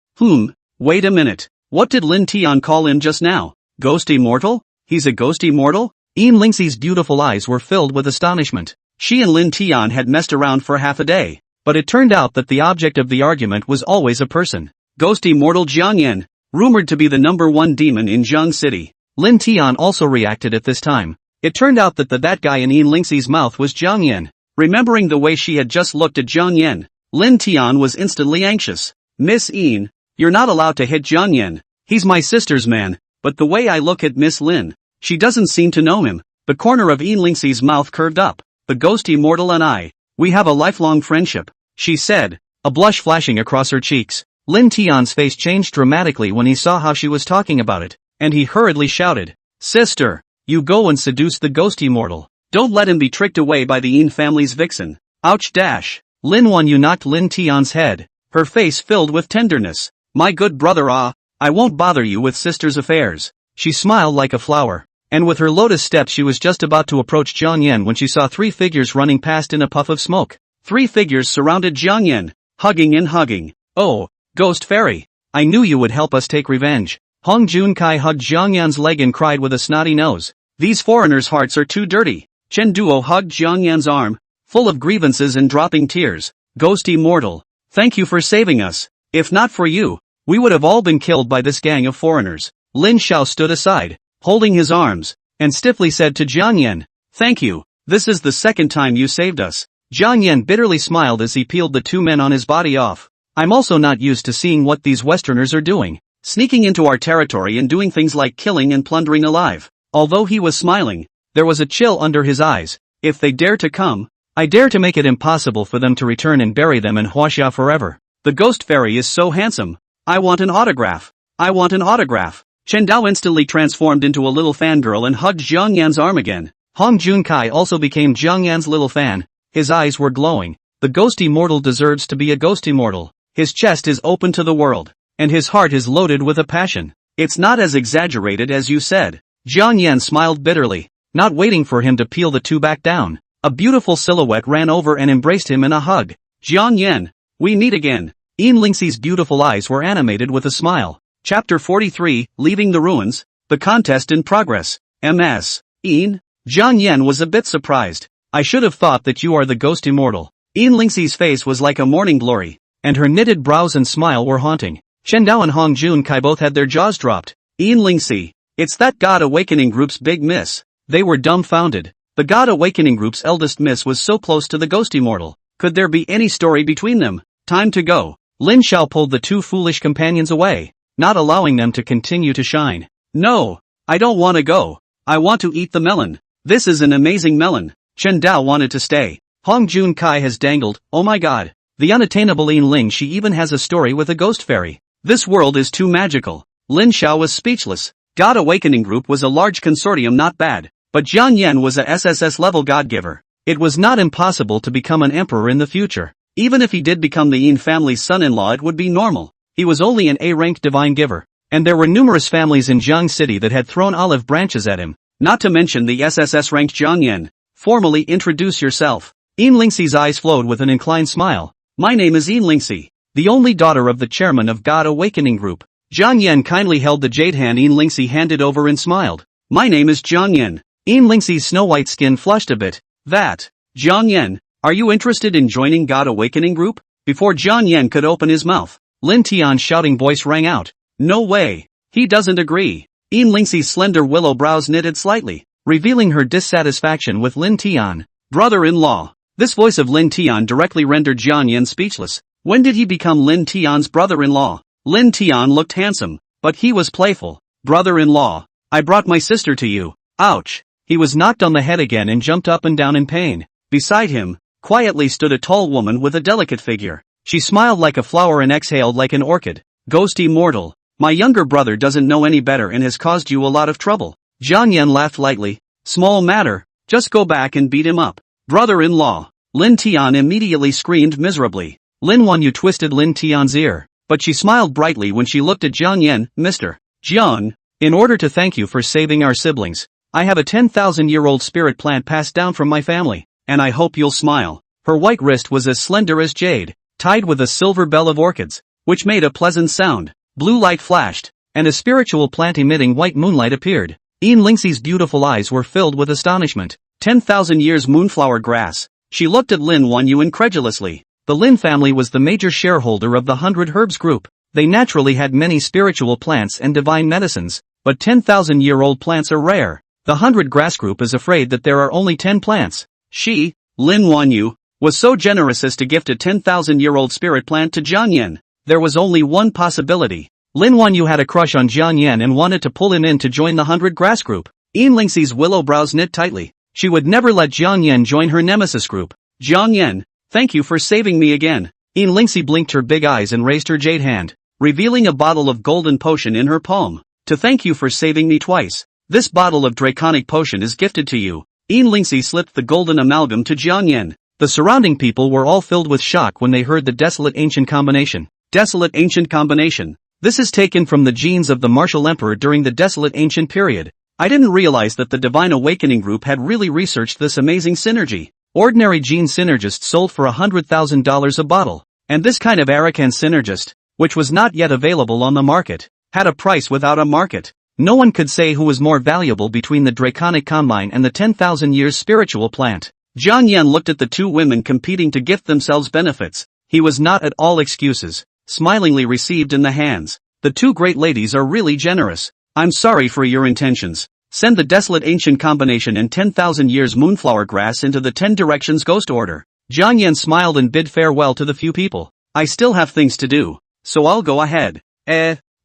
Wait a minute. What did Lin Tian call him just now? Ghost immortal? He's a ghost immortal? Yin Lingxi's beautiful eyes were filled with astonishment. She and Lin Tian had messed around for half a day, but it turned out that the object of the argument was always a person. Ghost immortal Jiang Yan, rumored to be the #1 demon in Zhang City. Lin Tian also reacted at this time. It turned out that that guy in Yin Lingxi's mouth was Jiang Yan. Remembering the way she had just looked at Jiang Yan, Lin Tian was instantly anxious. Miss Yin, you're not allowed to hit Jiang Yan. He's my sister's man, but the way I look at Miss Lin, she doesn't seem to know him. The corner of Yin Lingxi's mouth curved up. The ghost immortal and I, we have a lifelong friendship, she said, a blush flashing across her cheeks. Lin Tian's face changed dramatically when he saw how she was talking about it, and he hurriedly shouted, Sister, you go and seduce the ghost immortal. Don't let him be tricked away by the Yin family's vixen. Ouch dash. Lin Wanyu knocked Lin Tian's head, her face filled with tenderness. My good brother I won't bother you with sister's affairs. She smiled like a flower, and with her lotus step she was just about to approach Jiang Yan when she saw 3 figures running past in a puff of smoke. 3 figures surrounded Jiang Yan, hugging and hugging. Oh, Ghost Fairy, I knew you would help us take revenge. Hong Junkai hugged Jiang Yan's leg and cried with a snotty nose. These foreigners' hearts are too dirty. Chen Duo hugged Jiang Yan's arm, full of grievances and dropping tears. Ghost immortal, thank you for saving us. If not for you, we would have all been killed by this gang of foreigners. Lin Xiao stood aside, holding his arms, and stiffly said to Jiang Yan, Thank you, this is the second time you saved us. Jiang Yan bitterly smiled as he peeled the two men on his body off. I'm also not used to seeing what these Westerners are doing. Sneaking into our territory and doing things like killing and plundering alive. Although he was smiling, there was a chill under his eyes. If they dare to come, I dare to make it impossible for them to return and bury them in Huaxia forever. The ghost fairy is so handsome. I want an autograph. I want an autograph. Chen Dao instantly transformed into a little fangirl and hugged Jiang Yan's arm again. Hong Junkai also became Jiang Yan's little fan. His eyes were glowing. The ghost immortal deserves to be a ghost immortal. His chest is open to the world. And his heart is loaded with a passion. It's not as exaggerated as you said. Jiang Yan smiled bitterly, not waiting for him to peel the two back down. A beautiful silhouette ran over and embraced him in a hug. Jiang Yan, we meet again. Lingxi's beautiful eyes were animated with a smile. Chapter 43, Leaving the Ruins. The contest in progress. MS. Jiang Yan was a bit surprised. I should have thought that you are the ghost immortal. Lingxi's face was like a morning glory, and her knitted brows and smile were haunting. Chen Dao and Hong Junkai both had their jaws dropped. Lingxi, it's that God Awakening group's big miss. They were dumbfounded. The God Awakening group's eldest miss was so close to the ghost immortal. Could there be any story between them? Time to go. Lin Xiao pulled the two foolish companions away, not allowing them to continue to shine. No, I don't want to go. I want to eat the melon. This is an amazing melon. Chen Dao wanted to stay. Hong Junkai has dangled. Oh my god. The unattainable Ling, she even has a story with a ghost fairy. This world is too magical. Lin Xiao was speechless. God Awakening Group was a large consortium, not bad. But Jiang Yan was a SSS-level god-giver. It was not impossible to become an emperor in the future. Even if he did become the Yin family's son-in-law, it would be normal. He was only an A-ranked divine giver. And there were numerous families in Jiang City that had thrown olive branches at him. Not to mention the SSS-ranked Jiang Yan. Formally introduce yourself. Lingxi's eyes flowed with an inclined smile. My name is Lingxi, the only daughter of the chairman of God Awakening Group. Jiang Yan kindly held the jade hand Lingxi handed over and smiled. My name is Jiang Yan. Lingxi's snow-white skin flushed a bit. That. Jiang Yan, are you interested in joining God Awakening Group? Before Jiang Yan could open his mouth, Lin Tian's shouting voice rang out. No way. He doesn't agree. Lingxi's slender willow brows knitted slightly, revealing her dissatisfaction with Lin Tian. Brother-in-law. This voice of Lin Tian directly rendered Jiang Yan speechless. When did he become Lin Tian's brother-in-law? Lin Tian looked handsome, but he was playful. Brother-in-law, I brought my sister to you. Ouch. He was knocked on the head again and jumped up and down in pain. Beside him, quietly stood a tall woman with a delicate figure. She smiled like a flower and exhaled like an orchid. Ghost immortal. My younger brother doesn't know any better and has caused you a lot of trouble. Jiang Yan laughed lightly. Small matter, just go back and beat him up. Brother-in-law. Lin Tian immediately screamed miserably. Lin Wanyu twisted Lin Tian's ear, but she smiled brightly when she looked at Jiang Yan. Mr. Jiang, in order to thank you for saving our siblings, I have a 10,000-year-old spirit plant passed down from my family, and I hope you'll smile. Her white wrist was as slender as jade, tied with a silver bell of orchids, which made a pleasant sound. Blue light flashed, and a spiritual plant emitting white moonlight appeared. Lingxi's beautiful eyes were filled with astonishment. 10,000 years moonflower grass. She looked at Lin Wanyu incredulously. The Lin family was the major shareholder of the 100 Herbs Group. They naturally had many spiritual plants and divine medicines, but 10,000-year-old plants are rare. The 100 Grass Group is afraid that there are only 10 plants. She, Lin Wanyu, was so generous as to gift a 10,000-year-old spirit plant to Jiang Yan. There was only one possibility. Lin Wanyu had a crush on Jiang Yan and wanted to pull him in to join the 100 Grass Group. Lingxi's willow brows knit tightly. She would never let Jiang Yan join her nemesis group. Jiang Yan, thank you for saving me again. Lingxi blinked her big eyes and raised her jade hand, revealing a bottle of golden potion in her palm. To thank you for saving me twice. This bottle of draconic potion is gifted to you. Lingxi slipped the golden amalgam to Jiang Yan. The surrounding people were all filled with shock when they heard the desolate ancient combination. Desolate ancient combination. This is taken from the genes of the martial emperor during the desolate ancient period. I didn't realize that the Divine Awakening Group had really researched this amazing synergy. Ordinary gene synergist sold for $100,000 a bottle, and this kind of Awaken synergist, which was not yet available on the market, had a price without a market. No one could say who was more valuable between the Draconic Combine and the 10,000 years spiritual plant. Jiang Yan looked at the two women competing to gift themselves benefits. He was not at all excuses, smilingly received in the hands. The two great ladies are really generous. I'm sorry for your intentions. Send the desolate ancient combination and 10,000 years moonflower grass into the 10 directions ghost order. Jiang Yan smiled and bid farewell to the few people. I still have things to do, so I'll go ahead.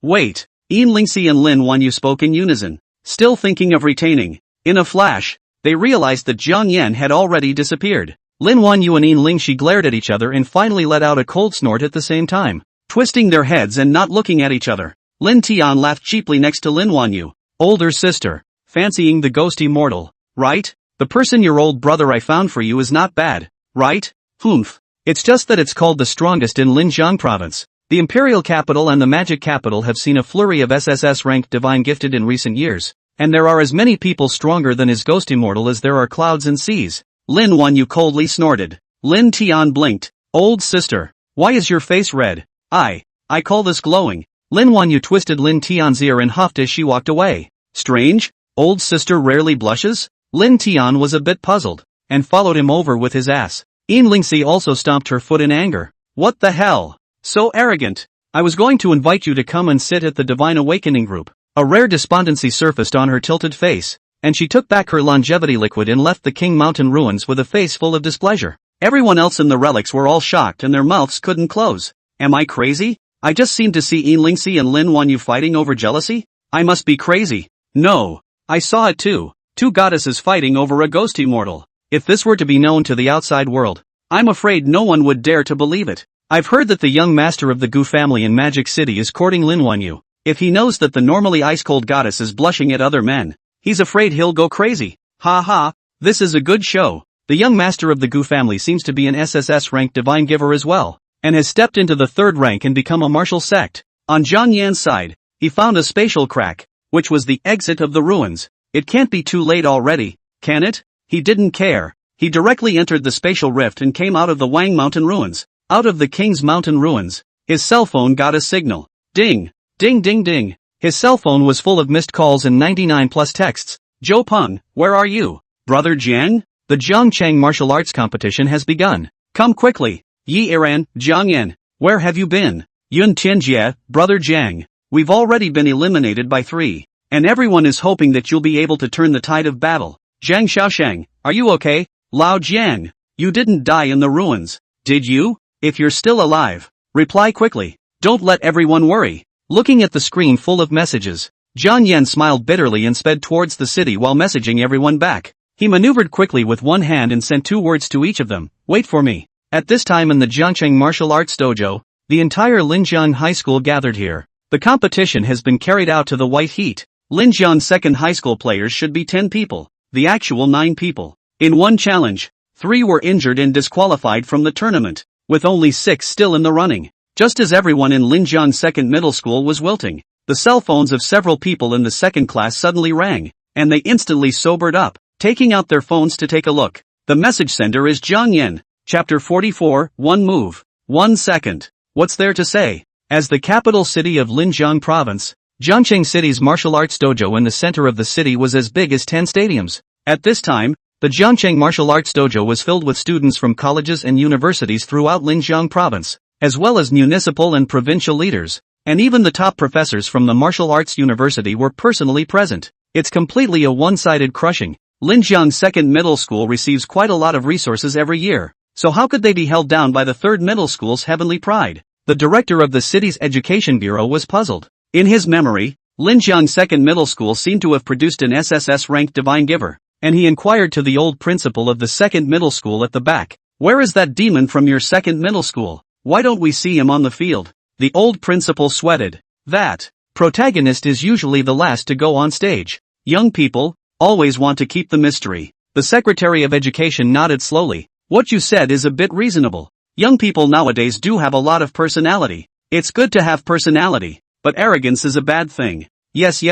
Wait. Lingxi and Lin Wanyu spoke in unison, still thinking of retaining. In a flash, they realized that Jiang Yan had already disappeared. Lin Wanyu and Lingxi glared at each other and finally let out a cold snort at the same time, twisting their heads and not looking at each other. Lin Tian laughed cheaply next to Lin Wanyu. Older sister, fancying the ghosty mortal, right? The person your old brother I found for you is not bad, right? Humph. It's just that it's called the strongest in Linjiang province. The imperial capital and the magic capital have seen a flurry of SSS-ranked divine gifted in recent years, and there are as many people stronger than his ghost immortal as there are clouds and seas. Lin Wanyu coldly snorted. Lin Tian blinked. Old sister, why is your face red? I call this glowing. Lin Wanyu twisted Lin Tian's ear and huffed as she walked away. Strange? Old sister rarely blushes? Lin Tian was a bit puzzled, and followed him over with his ass. Lingxi also stomped her foot in anger. What the hell? So arrogant. I was going to invite you to come and sit at the Divine Awakening group. A rare despondency surfaced on her tilted face, and she took back her longevity liquid and left the King Mountain ruins with a face full of displeasure. Everyone else in the relics were all shocked and their mouths couldn't close. Am I crazy? I just seemed to see Lingxi and Lin Wanyu fighting over jealousy? I must be crazy. No. I saw it too. Two goddesses fighting over a ghost immortal. If this were to be known to the outside world, I'm afraid no one would dare to believe it. I've heard that the young master of the Gu family in Magic City is courting Lin Wanyu. If he knows that the normally ice-cold goddess is blushing at other men, he's afraid he'll go crazy. Ha ha, this is a good show. The young master of the Gu family seems to be an SSS-ranked divine giver as well, and has stepped into the third rank and become a martial sect. On Jiang Yan's side, he found a spatial crack, which was the exit of the ruins. It can't be too late already, can it? He didn't care. He directly entered the spatial rift and came out of the Wang Mountain ruins. Out of the King's Mountain ruins, his cell phone got a signal. Ding! Ding ding ding! His cell phone was full of missed calls and 99 plus texts. Zhou Peng, where are you? Brother Jiang? The Zhongcheng martial arts competition has begun. Come quickly. Yiran, Jiang Yan, where have you been? Yun Tianjie, Brother Jiang. We've already been eliminated by 3. And everyone is hoping that you'll be able to turn the tide of battle. Zhang Xiaoshang, are you okay? Lao Jiang, you didn't die in the ruins, did you? If you're still alive, reply quickly. Don't let everyone worry. Looking at the screen full of messages, Jiang Yan smiled bitterly and sped towards the city while messaging everyone back. He maneuvered quickly with one hand and sent 2 words to each of them. Wait for me. At this time in the Jiangcheng Martial Arts Dojo, the entire Linjiang High School gathered here. The competition has been carried out to the white heat. Linjiang Second High School players should be 10 people. The actual 9 people. In one challenge, 3 were injured and disqualified from the tournament, with only 6 still in the running. Just as everyone in Linjiang Second Middle School was wilting, the cell phones of several people in the second class suddenly rang, and they instantly sobered up, taking out their phones to take a look. The message sender is Jiang Yan. Chapter 44, 1 move, 1 second. What's there to say? As the capital city of Linjiang province, Jiangcheng City's martial arts dojo in the center of the city was as big as 10 stadiums. At this time, the Jiangcheng Martial Arts Dojo was filled with students from colleges and universities throughout Linjiang province, as well as municipal and provincial leaders, and even the top professors from the Martial Arts University were personally present. It's completely a one-sided crushing. Linjiang Second Middle School receives quite a lot of resources every year, so how could they be held down by the Third Middle School's heavenly pride? The director of the city's education bureau was puzzled. In his memory, Linjiang Second Middle School seemed to have produced an SSS-ranked divine giver, and he inquired to the old principal of the second middle school at the back. Where is that demon from your second middle school? Why don't we see him on the field? The old principal sweated. That protagonist is usually the last to go on stage. Young people always want to keep the mystery. The Secretary of Education nodded slowly. What you said is a bit reasonable. Young people nowadays do have a lot of personality. It's good to have personality, but arrogance is a bad thing. Yes.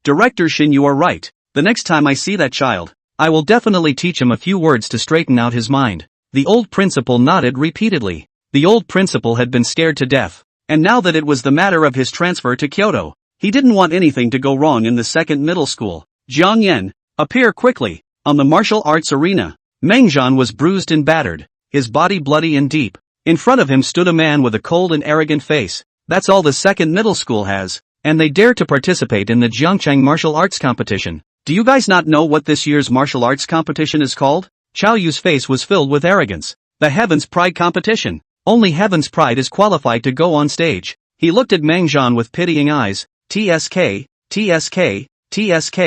Director Shin, you are right. The next time I see that child, I will definitely teach him a few words to straighten out his mind. The old principal nodded repeatedly. The old principal had been scared to death, and now that it was the matter of his transfer to Kyoto, he didn't want anything to go wrong in the second middle school. Jiang Yan, appear quickly. On the martial arts arena, Mengzhan was bruised and battered, his body bloody and deep. In front of him stood a man with a cold and arrogant face. That's all the second middle school has, and they dare to participate in the Jiangcheng martial arts competition. Do you guys not know what this year's martial arts competition is called? Chao Yu's face was filled with arrogance. The Heaven's Pride competition. Only Heaven's Pride is qualified to go on stage. He looked at Mangjan with pitying eyes. TSK, TSK, TSK,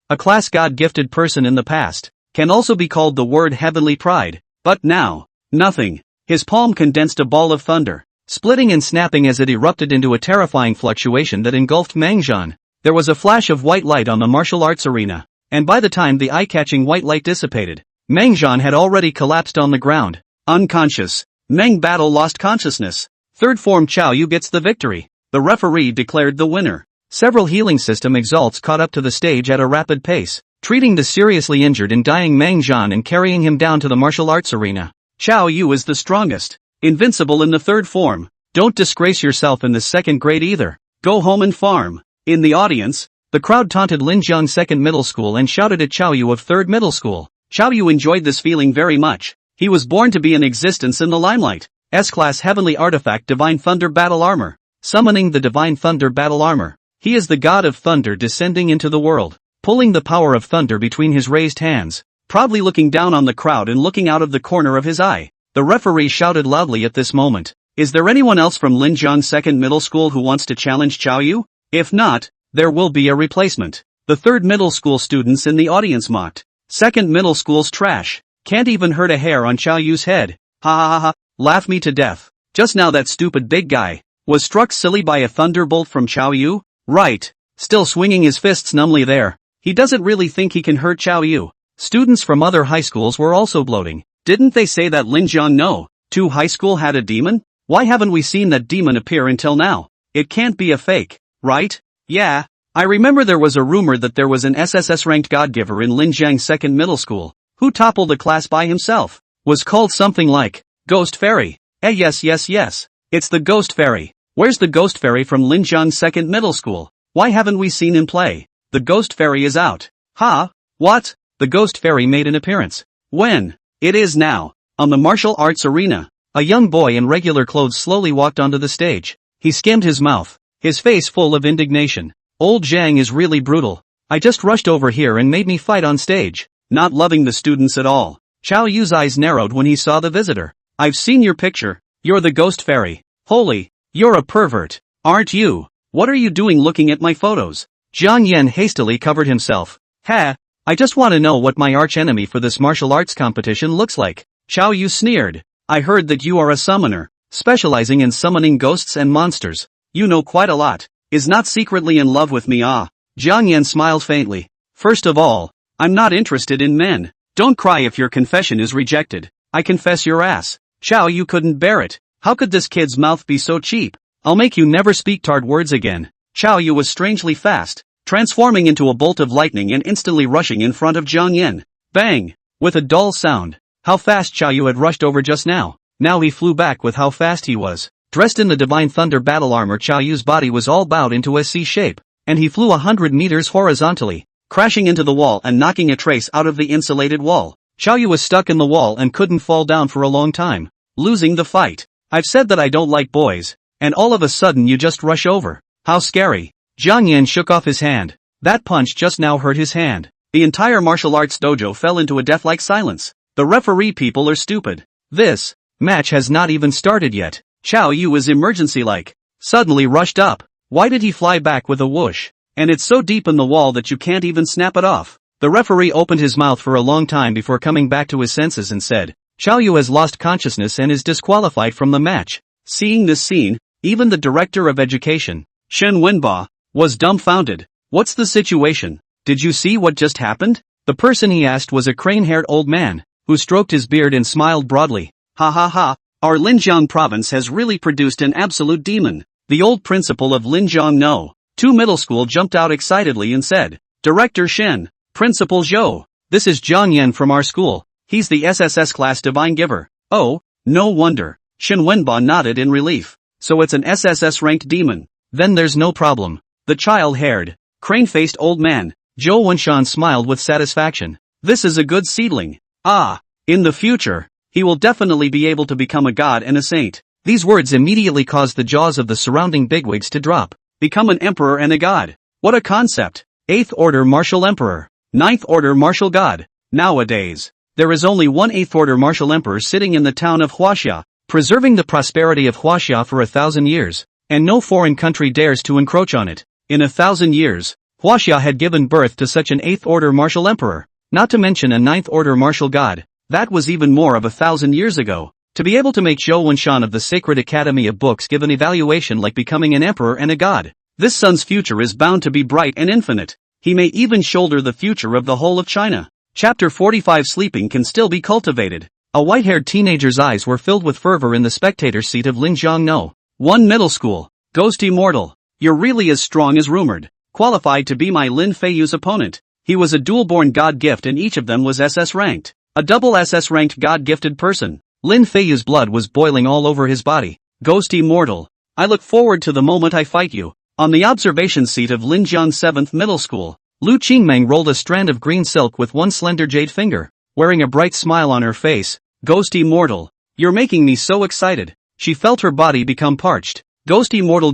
a class God-gifted person in the past, can also be called the word heavenly pride. But now, nothing. His palm condensed a ball of thunder, splitting and snapping as it erupted into a terrifying fluctuation that engulfed Mangjan. There was a flash of white light on the martial arts arena, and by the time the eye-catching white light dissipated, Mangjan had already collapsed on the ground, unconscious. Meng Battle lost consciousness. Third form Chao Yu gets the victory. The referee declared the winner. Several healing system exalts caught up to the stage at a rapid pace, treating the seriously injured and dying Mangjan and carrying him down to the martial arts arena. Chao Yu is the strongest. Invincible in the third form. Don't disgrace yourself in the second grade either. Go home and farm. In the audience, the crowd taunted Linjiang Second Middle School and shouted at Chao Yu of Third Middle School. Chao Yu enjoyed this feeling very much. He was born to be in existence in the limelight. S-Class Heavenly Artifact Divine Thunder Battle Armor. Summoning the Divine Thunder Battle Armor. He is the god of thunder descending into the world, pulling the power of thunder between his raised hands, proudly looking down on the crowd and looking out of the corner of his eye. The referee shouted loudly at this moment. Is there anyone else from Linjiang Second Middle School who wants to challenge Chao Yu? If not, there will be a replacement. The third middle school students in the audience mocked. Second middle school's trash. Can't even hurt a hair on Chao Yu's head. Ha ha ha ha, laugh me to death. Just now that stupid big guy was struck silly by a thunderbolt from Chao Yu? Right. Still swinging his fists numbly there. He doesn't really think he can hurt Chao Yu. Students from other high schools were also gloating. Didn't they say that Linjiang No. 2 high school had a demon? Why haven't we seen that demon appear until now? It can't be a fake, right? Yeah. I remember there was a rumor that there was an SSS-ranked godgiver in Linjiang Second Middle School, who toppled the class by himself. Was called something like Ghost Fairy. Yes. It's the Ghost Fairy. Where's the Ghost Fairy from Linjiang Second Middle School? Why haven't we seen him play? The Ghost Fairy is out. Ha? What? The Ghost Fairy made an appearance. When? It is now. On the martial arts arena. A young boy in regular clothes slowly walked onto the stage. He skimmed his mouth, his face full of indignation. Old Jiang is really brutal. I just rushed over here and made me fight on stage. Not loving the students at all. Chao Yu's eyes narrowed when he saw the visitor. I've seen your picture. You're the Ghost Fairy. Holy, you're a pervert, aren't you? What are you doing looking at my photos? Jiang Yan hastily covered himself. Ha, I just want to know what my arch-enemy for this martial arts competition looks like. Chao Yu sneered. I heard that you are a summoner, specializing in summoning ghosts and monsters. You know quite a lot. Is not secretly in love with me, ah? Jiang Yan smiled faintly. First of all, I'm not interested in men. Don't cry if your confession is rejected. I confess your ass. Chao Yu couldn't bear it. How could this kid's mouth be so cheap? I'll make you never speak tard words again. Chao Yu was strangely fast, transforming into a bolt of lightning and instantly rushing in front of Jiang Yan. Bang! With a dull sound. How fast Chao Yu had rushed over just now. Now he flew back with how fast he was. Dressed in the Divine Thunder battle armor, Chao Yu's body was all bowed into a C shape, and he flew 100 meters horizontally, crashing into the wall and knocking a trace out of the insulated wall. Chao Yu was stuck in the wall and couldn't fall down for a long time, losing the fight. I've said that I don't like boys, and all of a sudden you just rush over. How scary. Jiang Yan shook off his hand. That punch just now hurt his hand. The entire martial arts dojo fell into a death-like silence. The referee people are stupid. This match has not even started yet. Chao Yu was emergency-like. Suddenly rushed up. Why did he fly back with a whoosh? And it's so deep in the wall that you can't even snap it off. The referee opened his mouth for a long time before coming back to his senses and said, Chao Yu has lost consciousness and is disqualified from the match. Seeing this scene, even the director of education, Shen Wenba, was dumbfounded. What's the situation? Did you see what just happened? The person he asked was a crane-haired old man, who stroked his beard and smiled broadly. Ha ha ha, our Linjiang province has really produced an absolute demon. The old principal of Linjiang No. 2 Middle School jumped out excitedly and said, Director Shen, Principal Zhou, this is Jiang Yan from our school. He's the SSS-class divine giver. Oh, no wonder. Shen Wenba nodded in relief. So it's an SSS-ranked demon. Then there's no problem. The child-haired, crane-faced old man, Zhou Wenshan smiled with satisfaction. This is a good seedling. Ah, in the future, he will definitely be able to become a god and a saint. These words immediately caused the jaws of the surrounding bigwigs to drop. Become an emperor and a god. What a concept. 8th order martial emperor. 9th order martial god. Nowadays, There is only one 8th order martial emperor sitting in the town of Huaxia, preserving the prosperity of Huaxia for 1,000 years, and no foreign country dares to encroach on it. In 1,000 years, Huaxia had given birth to such an 8th order martial emperor, not to mention a 9th order martial god. That was even more of 1,000 years ago. To be able to make Zhou Wenshan of the Sacred Academy of Books give an evaluation like becoming an emperor and a god, this son's future is bound to be bright and infinite. He may even shoulder the future of the whole of China. Chapter 45. Sleeping can still be cultivated. A white-haired teenager's eyes were filled with fervor in the spectator's seat of Linjiang No. 1 Middle School. Ghost Immortal. You're really as strong as rumored. Qualified to be my Lin Feiyu's opponent. He was a dual-born god gift and each of them was SS ranked. A double SS ranked god-gifted person. Lin Feiyu's blood was boiling all over his body. Ghost Immortal. I look forward to the moment I fight you. On the observation seat of Linjiang 7th Middle School, Lu Qingmeng rolled a strand of green silk with one slender jade finger, wearing a bright smile on her face. Ghost Immortal. You're making me so excited. She felt her body become parched. Ghost Immortal,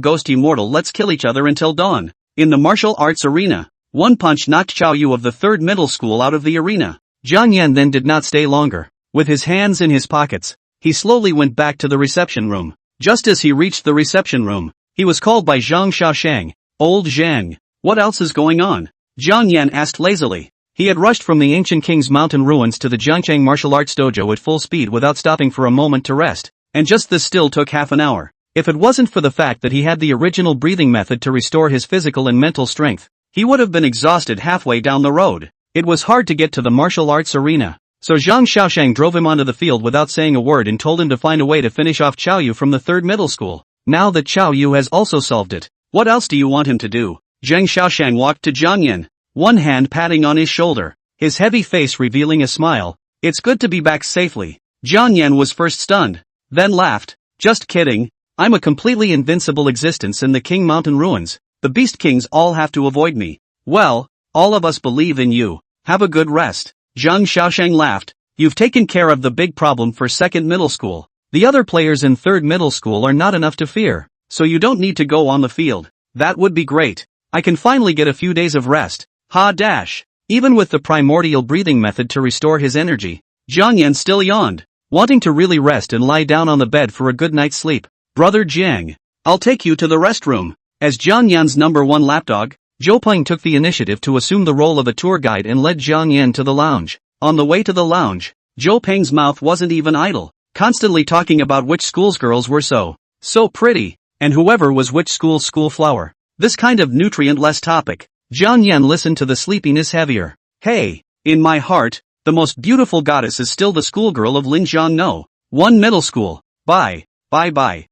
let's kill each other until dawn. In the martial arts arena, one punch knocked Chao Yu of the 3rd Middle School out of the arena. Jiang Yan then did not stay longer. With his hands in his pockets, he slowly went back to the reception room. Just as he reached the reception room, he was called by Zhang Shaoshang. Old Zhang, what else is going on? Jiang Yan asked lazily. He had rushed from the ancient king's mountain ruins to the Jiangchang martial arts dojo at full speed without stopping for a moment to rest, and just this still took half an hour. If it wasn't for the fact that he had the original breathing method to restore his physical and mental strength, he would have been exhausted halfway down the road. It was hard to get to the martial arts arena, so Zhang Shaoshang drove him onto the field without saying a word and told him to find a way to finish off Chao Yu from the 3rd Middle School. Now that Chao Yu has also solved it, what else do you want him to do? Zhang Shaoshang walked to Jiang Yan, one hand patting on his shoulder, his heavy face revealing a smile. It's good to be back safely. Jiang Yan was first stunned, then laughed. Just kidding. I'm a completely invincible existence in the King Mountain ruins. The Beast Kings all have to avoid me. Well, all of us believe in you. Have a good rest. Zhang Shaoshang laughed. You've taken care of the big problem for 2nd Middle School. The other players in 3rd Middle School are not enough to fear, so you don't need to go on the field. That would be great. I can finally get a few days of rest. Ha dash. Even with the primordial breathing method to restore his energy, Jiang Yan still yawned, wanting to really rest and lie down on the bed for a good night's sleep. Brother Jiang, I'll take you to the restroom. As Jiang Yan's number 1 lapdog, Zhou Peng took the initiative to assume the role of a tour guide and led Jiang Yan to the lounge. On the way to the lounge, Zhou Peng's mouth wasn't even idle, constantly talking about which school's girls were so pretty, and whoever was which school's school flower. This kind of nutrient-less topic. Jiang Yan listened to the sleepiness heavier. Hey, in my heart, the most beautiful goddess is still the schoolgirl of Linjiang No. 1 Middle School. Bye. Bye.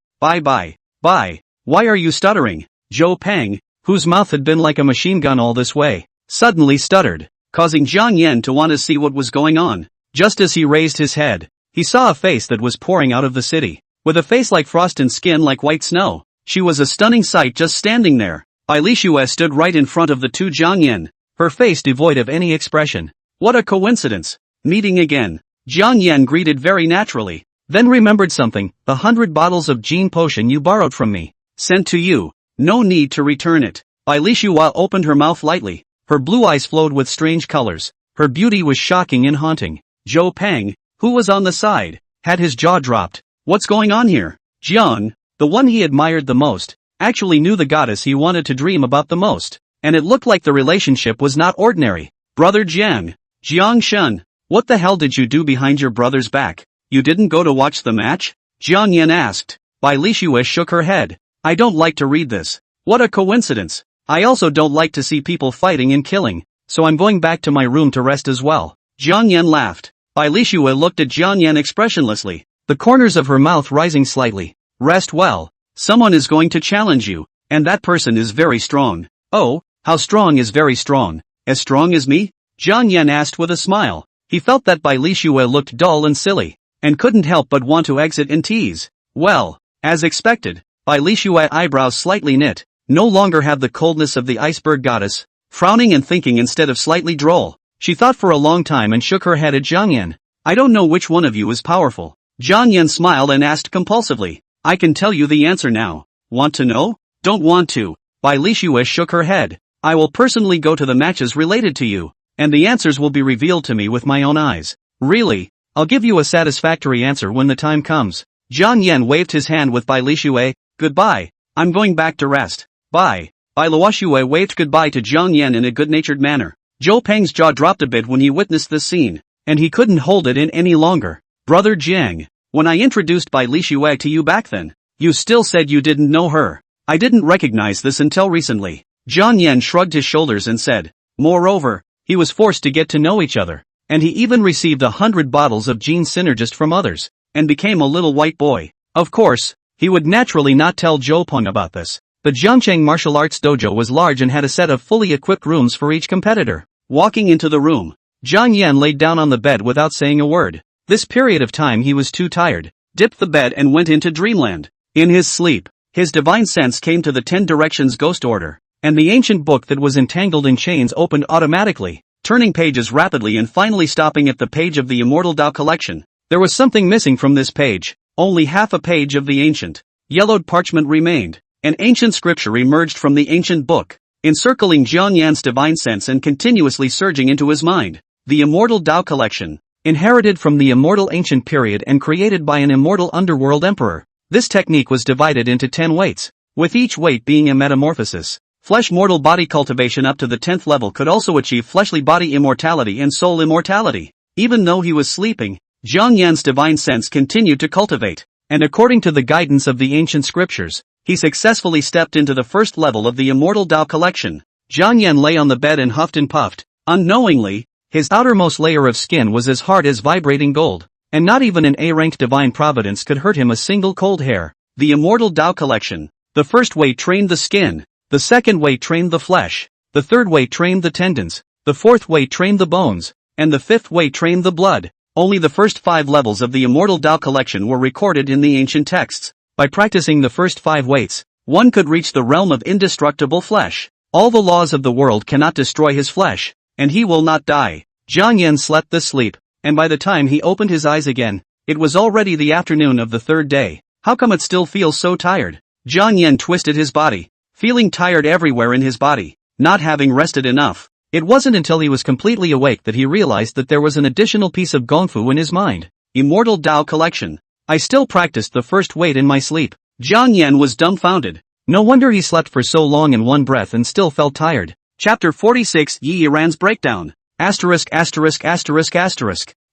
Why are you stuttering? Zhou Peng, whose mouth had been like a machine gun all this way, suddenly stuttered, causing Jiang Yan to want to see what was going on. Just as he raised his head, he saw a face that was pouring out of the city. With a face like frost and skin like white snow, she was a stunning sight just standing there. Bai Lixue stood right in front of the two Jiang Yan, her face devoid of any expression. What a coincidence. Meeting again. Jiang Yan greeted very naturally, then remembered something. The 100 bottles of Jin potion you borrowed from me. Sent to you. No need to return it. Bai Lixue opened her mouth lightly. Her blue eyes flowed with strange colors. Her beauty was shocking and haunting. Zhou Peng, who was on the side, had his jaw dropped. What's going on here? Jiang, the one he admired the most, actually knew the goddess he wanted to dream about the most, and it looked like the relationship was not ordinary. Brother Jiang. Jiang Shun, what the hell did you do behind your brother's back? You didn't go to watch the match? Jiang Yan asked. Bai Lixue shook her head. I don't like to read this. What a coincidence. I also don't like to see people fighting and killing, so I'm going back to my room to rest as well. Jiang Yan laughed. Bai Lixue looked at Jiang Yan expressionlessly, the corners of her mouth rising slightly. Rest well. Someone is going to challenge you, and that person is very strong. Oh, how strong is very strong? As strong as me? Jiang Yan asked with a smile. He felt that Bai Lixue looked dull and silly, and couldn't help but want to exit and tease. Well, as expected, Bai Lixue eyebrows slightly knit, no longer have the coldness of the iceberg goddess, frowning and thinking instead of slightly droll. She thought for a long time and shook her head at Jiang Yan. I don't know which one of you is powerful. Jiang Yan smiled and asked compulsively. I can tell you the answer now. Want to know? Don't want to. Bai Lixue shook her head. I will personally go to the matches related to you, and the answers will be revealed to me with my own eyes. Really? I'll give you a satisfactory answer when the time comes. Jiang Yan waved his hand with Bai Lishui. Goodbye. I'm going back to rest. Bye. Bai Luoshui waved goodbye to Jiang Yan in a good-natured manner. Zhou Peng's jaw dropped a bit when he witnessed this scene, and he couldn't hold it in any longer. Brother Jiang, when I introduced Bai Lishui to you back then, you still said you didn't know her. I didn't recognize this until recently. Jiang Yan shrugged his shoulders and said, moreover, he was forced to get to know each other, and he even received 100 bottles of gene synergist from others, and became a little white boy. Of course, he would naturally not tell Zhou Peng about this. The Jiangcheng martial arts dojo was large and had a set of fully equipped rooms for each competitor. Walking into the room, Jiang Yan laid down on the bed without saying a word. This period of time he was too tired, dipped the bed and went into dreamland. In his sleep, his divine sense came to the 10 directions ghost order, and the ancient book that was entangled in chains opened automatically, turning pages rapidly and finally stopping at the page of the Immortal Tao collection. There was something missing from this page. Only half a page of the ancient, yellowed parchment remained. An ancient scripture emerged from the ancient book, encircling Jiang Yan's divine sense and continuously surging into his mind. The Immortal Tao collection, inherited from the immortal ancient period and created by an immortal underworld emperor. This technique was divided into 10 weights, with each weight being a metamorphosis. Flesh mortal body cultivation up to the 10th level could also achieve fleshly body immortality and soul immortality. Even though he was sleeping, Jiang Yan's divine sense continued to cultivate, and according to the guidance of the ancient scriptures, he successfully stepped into the first level of the Immortal Tao collection. Jiang Yan lay on the bed and huffed and puffed. Unknowingly, his outermost layer of skin was as hard as vibrating gold, and not even an A-rank divine providence could hurt him a single cold hair. The Immortal Tao collection. The first weight trained the skin, the second weight trained the flesh, the third weight trained the tendons, the fourth weight trained the bones, and the fifth weight trained the blood. Only the first 5 levels of the Immortal Tao collection were recorded in the ancient texts. By practicing the first 5 weights, one could reach the realm of indestructible flesh. All the laws of the world cannot destroy his flesh, and he will not die. Jiang Yan slept this sleep, and by the time he opened his eyes again, it was already the afternoon of the 3rd day. How come it still feels so tired? Jiang Yan twisted his body, feeling tired everywhere in his body, not having rested enough. It wasn't until he was completely awake that he realized that there was an additional piece of gongfu in his mind. Immortal Tao collection. I still practiced the first weight in my sleep. Jiang Yan was dumbfounded. No wonder he slept for so long in one breath and still felt tired. Chapter 46 Yiran's breakdown. Asterisk.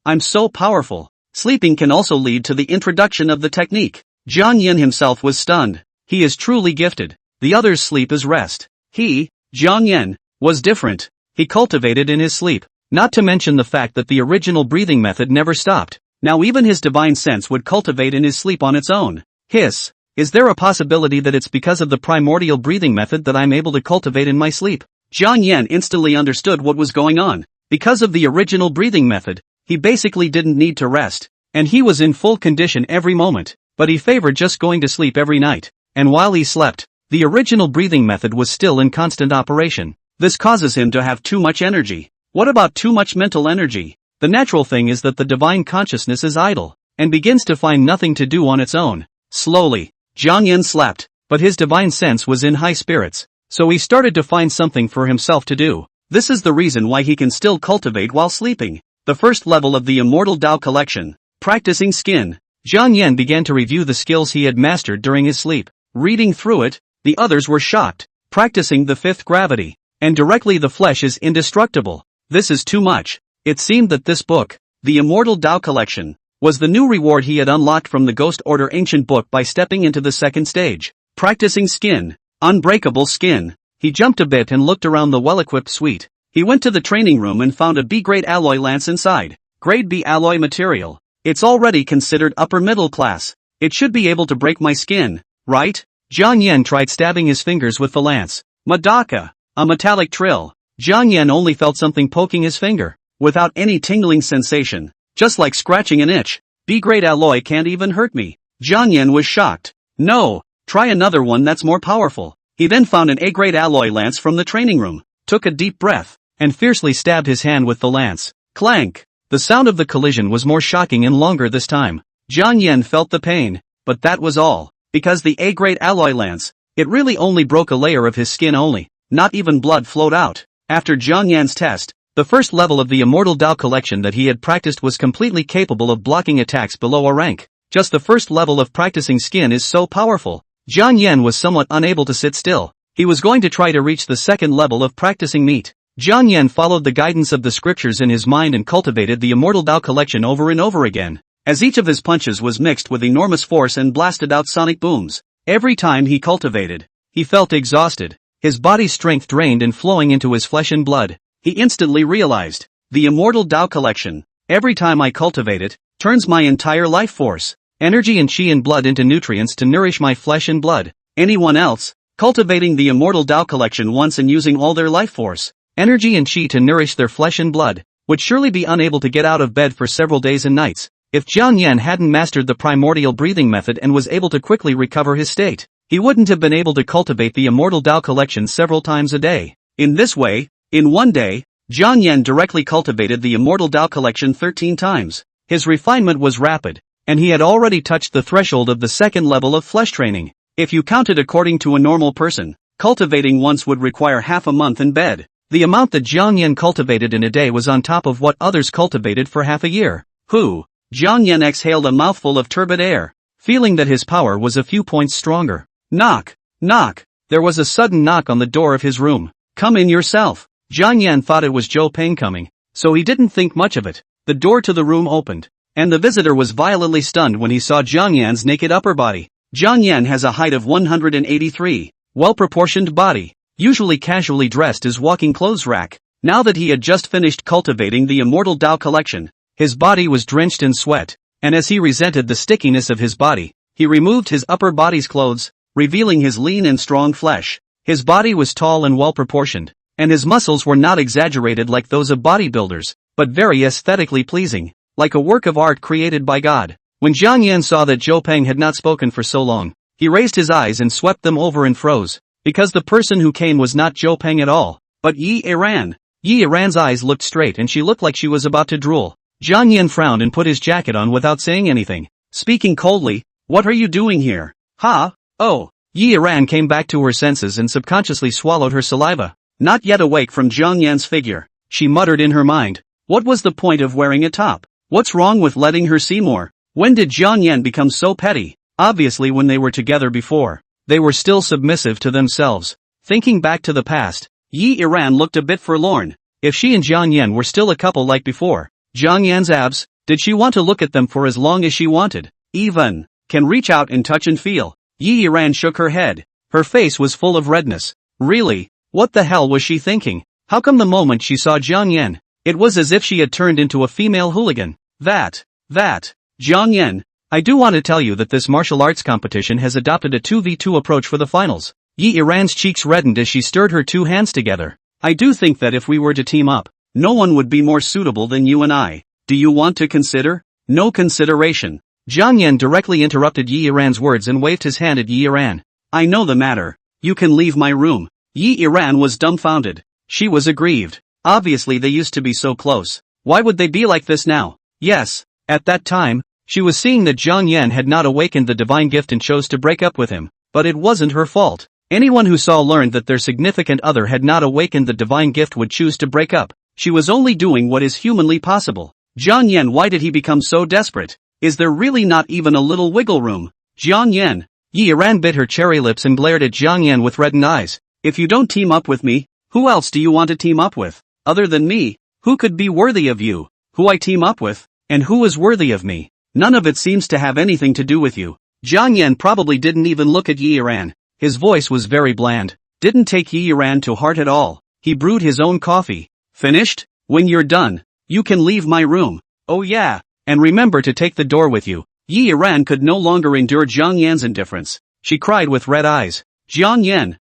I'm so powerful. Sleeping can also lead to the introduction of the technique. Jiang Yan himself was stunned. He is truly gifted. The others' sleep is rest. He, Jiang Yan, was different. He cultivated in his sleep. Not to mention the fact that the original breathing method never stopped. Now even his divine sense would cultivate in his sleep on its own. Hiss. Is there a possibility that it's because of the primordial breathing method that I'm able to cultivate in my sleep? Jiang Yan instantly understood what was going on. Because of the original breathing method, he basically didn't need to rest, and he was in full condition every moment, but he favored just going to sleep every night. And while he slept, the original breathing method was still in constant operation. This causes him to have too much energy. What about too much mental energy? The natural thing is that the divine consciousness is idle, and begins to find nothing to do on its own. Slowly, Jiang Yan slept, but his divine sense was in high spirits, so he started to find something for himself to do. This is the reason why he can still cultivate while sleeping. The first level of the Immortal Tao collection, practicing skin. Jiang Yan began to review the skills he had mastered during his sleep. Reading through it, the others were shocked. Practicing the 5th gravity, and directly the flesh is indestructible. This is too much. It seemed that this book, the Immortal Tao collection, was the new reward he had unlocked from the Ghost Order ancient book by stepping into the 2nd stage. Practicing skin, unbreakable skin. He jumped a bit and looked around the well-equipped suite. He went to the training room and found a B-grade alloy lance inside. Grade B alloy material. It's already considered upper middle class. It should be able to break my skin, right? Jiang Yan tried stabbing his fingers with the lance. Madaka. A metallic trill. Jiang Yan only felt something poking his finger, without any tingling sensation, just like scratching an itch. B-grade alloy can't even hurt me. Jiang Yan was shocked. No, try another one that's more powerful. He then found an A-grade alloy lance from the training room, took a deep breath, and fiercely stabbed his hand with the lance. Clank! The sound of the collision was more shocking and longer this time. Jiang Yan felt the pain, but that was all. Because the A-grade alloy lance, it really only broke a layer of his skin only. Not even blood flowed out. After Jiang Yan's test, The first level of the Immortal Dao collection that he had practiced was completely capable of blocking attacks below a rank. Just the first level of practicing skin is so powerful. Jiang Yan was somewhat unable to sit still. He was going to try to reach the second level of practicing meat. Jiang Yan followed the guidance of the scriptures in his mind and cultivated the Immortal Dao collection over and over again. As each of his punches was mixed with enormous force and blasted out sonic booms. Every time he cultivated, he felt exhausted. His body's strength drained and flowing into his flesh and blood. He instantly realized, the Immortal Dao collection, every time I cultivate it, turns my entire life force, energy and chi and blood into nutrients to nourish my flesh and blood. Anyone else, cultivating the Immortal Dao collection once and using all their life force, energy and chi to nourish their flesh and blood, would surely be unable to get out of bed for several days and nights. If Jiang Yan hadn't mastered the primordial breathing method and was able to quickly recover his state, he wouldn't have been able to cultivate the Immortal Dao collection several times a day. In this way, in one day, Jiang Yan directly cultivated the Immortal Dao collection 13 times. His refinement was rapid, and he had already touched the threshold of the second level of flesh training. If you counted according to a normal person, cultivating once would require half a month in bed. The amount that Jiang Yan cultivated in a day was on top of what others cultivated for half a year. Jiang Yan exhaled a mouthful of turbid air, feeling that his power was a few points stronger. Knock, knock. There was a sudden knock on the door of his room. Come in yourself. Jiang Yan thought it was Zhou Peng coming, so he didn't think much of it. The door to the room opened, and the visitor was violently stunned when he saw Jiang Yan's naked upper body. Jiang Yan has a height of 183, well-proportioned body, usually casually dressed as walking clothes rack. Now that he had just finished cultivating the Immortal Dao collection, his body was drenched in sweat, and as he resented the stickiness of his body, he removed his upper body's clothes, revealing his lean and strong flesh. His body was tall and well-proportioned, and his muscles were not exaggerated like those of bodybuilders, but very aesthetically pleasing, like a work of art created by God. When Jiang Yan saw that Zhou Peng had not spoken for so long, he raised his eyes and swept them over and froze, because the person who came was not Zhou Peng at all, but Yiran. Yiran's eyes looked straight and she looked like she was about to drool. Jiang Yan frowned and put his jacket on without saying anything. Speaking coldly, "What are you doing here?" "Ha, oh." Yiran came back to her senses and subconsciously swallowed her saliva. Not yet awake from Jiang Yan's figure, she muttered in her mind, what was the point of wearing a top? What's wrong with letting her see more? When did Jiang Yan become so petty? Obviously when they were together before, they were still submissive to themselves. Thinking back to the past, Yiran looked a bit forlorn. If she and Jiang Yan were still a couple like before, Jiang Yan's abs, did she want to look at them for as long as she wanted? Even can reach out and touch and feel. Yiran shook her head. Her face was full of redness. Really? What the hell was she thinking? How come the moment she saw Jiang Yan, it was as if she had turned into a female hooligan? Jiang Yan, I do want to tell you that this martial arts competition has adopted a 2v2 approach for the finals. Yiran's cheeks reddened as she stirred her two hands together. I do think that if we were to team up, no one would be more suitable than you and I. Do you want to consider? No consideration. Jiang Yan directly interrupted Yiran's words and waved his hand at Yiran. I know the matter. You can leave my room. Yiran was dumbfounded. She was aggrieved. Obviously they used to be so close. Why would they be like this now? Yes, at that time, she was seeing that Jiang Yan had not awakened the divine gift and chose to break up with him, but it wasn't her fault. Anyone who saw learned that their significant other had not awakened the divine gift would choose to break up. She was only doing what is humanly possible. Jiang Yan, why did he become so desperate? Is there really not even a little wiggle room? Jiang Yan. Yiran bit her cherry lips and glared at Jiang Yan with reddened eyes. If you don't team up with me, who else do you want to team up with? Other than me, who could be worthy of you? Who I team up with? And who is worthy of me? None of it seems to have anything to do with you. Jiang Yan probably didn't even look at Yiran. His voice was very bland. Didn't take Yiran to heart at all. He brewed his own coffee. Finished? When you're done, you can leave my room. Oh yeah, and remember to take the door with you. Yiran could no longer endure Jiang Yan's indifference. She cried with red eyes. Jiang Yan,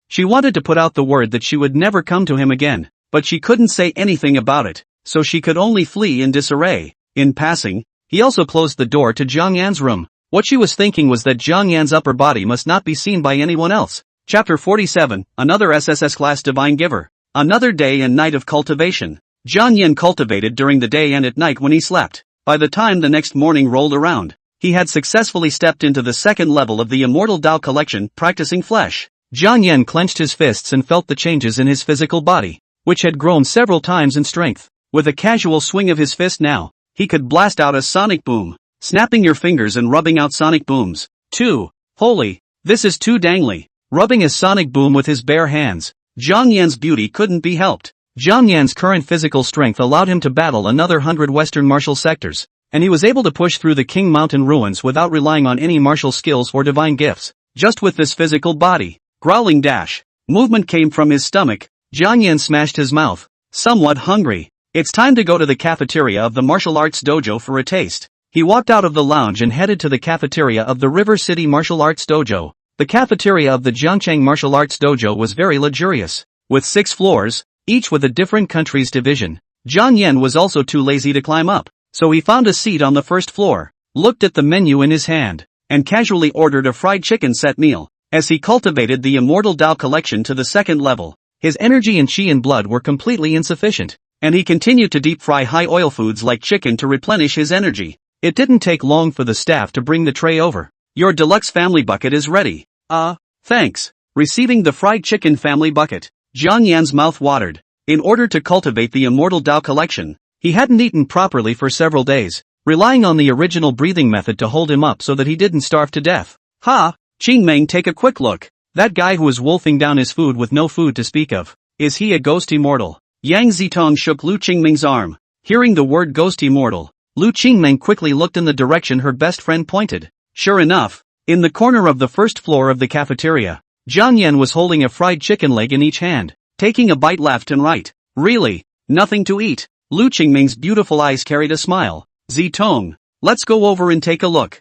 she wanted to put out the word that she would never come to him again, but she couldn't say anything about it, so she could only flee in disarray. In passing, he also closed the door to Jiang Yan's room. What she was thinking was that Jiang Yan's upper body must not be seen by anyone else. Chapter 47, Another SSS-class Divine Giver. Another day and night of cultivation. Jiang Yan cultivated during the day and at night when he slept. By the time the next morning rolled around, he had successfully stepped into the second level of the Immortal Dao collection, practicing flesh. Jiang Yan clenched his fists and felt the changes in his physical body. which had grown several times in strength. With a casual swing of his fist now, he could blast out a sonic boom, snapping your fingers and rubbing out sonic booms. 2. Holy, this is too dangly. Rubbing a sonic boom with his bare hands, Jiang Yan's beauty couldn't be helped. Jiang Yan's current physical strength allowed him to battle another 100 Western martial sectors, and he was able to push through the King Mountain ruins without relying on any martial skills or divine gifts, just with this physical body. Growling dash. Movement came from his stomach. Jiang Yan smashed his mouth, somewhat hungry. It's time to go to the cafeteria of the martial arts dojo for a taste. He walked out of the lounge and headed to the cafeteria of the River City Martial Arts Dojo. The cafeteria of the Jiangchang Martial Arts Dojo was very luxurious, with 6 floors, each with a different country's division. Jiang Yan was also too lazy to climb up, so he found a seat on the first floor, looked at the menu in his hand, and casually ordered a fried chicken set meal. As he cultivated the Immortal Tao collection to the second level, his energy and qi and blood were completely insufficient, and he continued to deep fry high oil foods like chicken to replenish his energy. It didn't take long for the staff to bring the tray over. Your deluxe family bucket is ready. Thanks. Receiving the fried chicken family bucket, Jiang Yan's mouth watered. In order to cultivate the Immortal Tao collection, he hadn't eaten properly for several days, relying on the original breathing method to hold him up so that he didn't starve to death. Ha! Qingmeng, take a quick look. That guy who is wolfing down his food with no food to speak of. Is he a ghost immortal? Yang Zitong shook Lu Qingmeng's arm. Hearing the word ghost immortal, Lu Qingmeng quickly looked in the direction her best friend pointed. Sure enough, in the corner of the first floor of the cafeteria, Jiang Yan was holding a fried chicken leg in each hand, taking a bite left and right. Really? Nothing to eat? Lu Qingmeng's beautiful eyes carried a smile. Zitong, let's go over and take a look.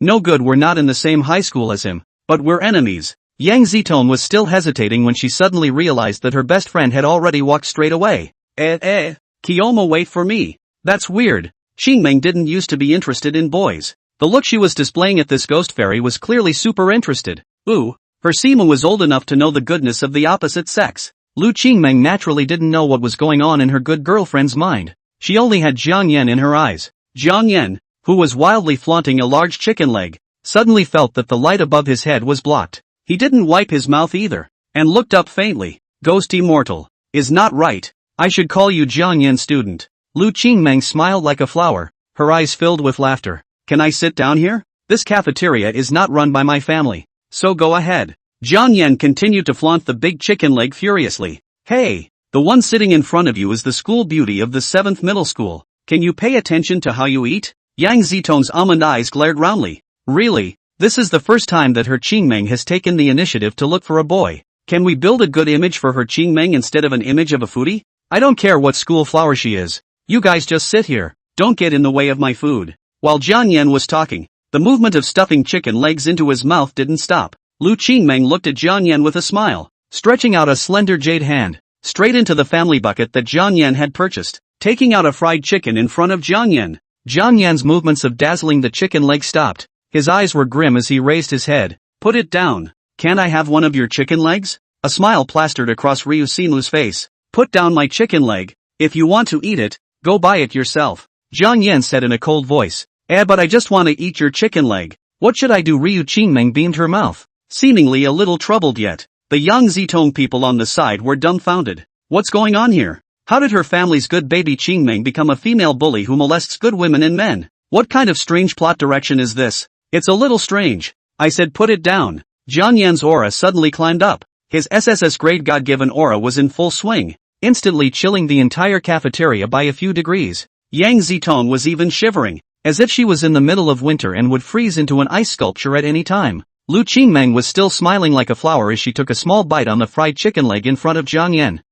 No good, we're not in the same high school as him, but we're enemies. Yang Zitong was still hesitating when she suddenly realized that her best friend had already walked straight away. Kiyoma, wait for me. That's weird. Qingmeng didn't used to be interested in boys. The look she was displaying at this ghost fairy was clearly super interested. Ooh, her Sima was old enough to know the goodness of the opposite sex. Lu Qingmeng naturally didn't know what was going on in her good girlfriend's mind. She only had Jiang Yan in her eyes. Jiang Yan, who was wildly flaunting a large chicken leg, suddenly felt that the light above his head was blocked. He didn't wipe his mouth either, and looked up faintly. Ghost immortal. Is not right. I should call you Jiang Yan student. Lu Qingmeng smiled like a flower, her eyes filled with laughter. Can I sit down here? This cafeteria is not run by my family, so go ahead. Jiang Yan continued to flaunt the big chicken leg furiously. Hey, the one sitting in front of you is the school beauty of the 7th middle school. Can you pay attention to how you eat? Yang Zitong's almond eyes glared roundly. Really? This is the first time that her Qingmeng has taken the initiative to look for a boy. Can we build a good image for her Qingmeng instead of an image of a foodie? I don't care what school flower she is. You guys just sit here. Don't get in the way of my food. While Jiang Yan was talking, the movement of stuffing chicken legs into his mouth didn't stop. Lu Qingmeng looked at Jiang Yan with a smile, stretching out a slender jade hand, straight into the family bucket that Jiang Yan had purchased, taking out a fried chicken in front of Jiang Yan. Jiang Yan's movements of dazzling the chicken leg stopped. His eyes were grim as he raised his head. Put it down. Can't I have one of your chicken legs? A smile plastered across Ryu Xinlu's face. Put down my chicken leg. If you want to eat it, go buy it yourself. Jiang Yan said in a cold voice. But I just want to eat your chicken leg. What should I do? Ryu Qingmeng beamed her mouth, seemingly a little troubled yet. The Yang Zitong people on the side were dumbfounded. What's going on here? How did her family's good baby Qingmeng become a female bully who molests good women and men? What kind of strange plot direction is this? It's a little strange. I said put it down. Jiang Yan's aura suddenly climbed up. His SSS grade God-given aura was in full swing, instantly chilling the entire cafeteria by a few degrees. Yang Zitong was even shivering, as if she was in the middle of winter and would freeze into an ice sculpture at any time. Lu Qingmeng was still smiling like a flower as she took a small bite on the fried chicken leg in front of Jiang Yan.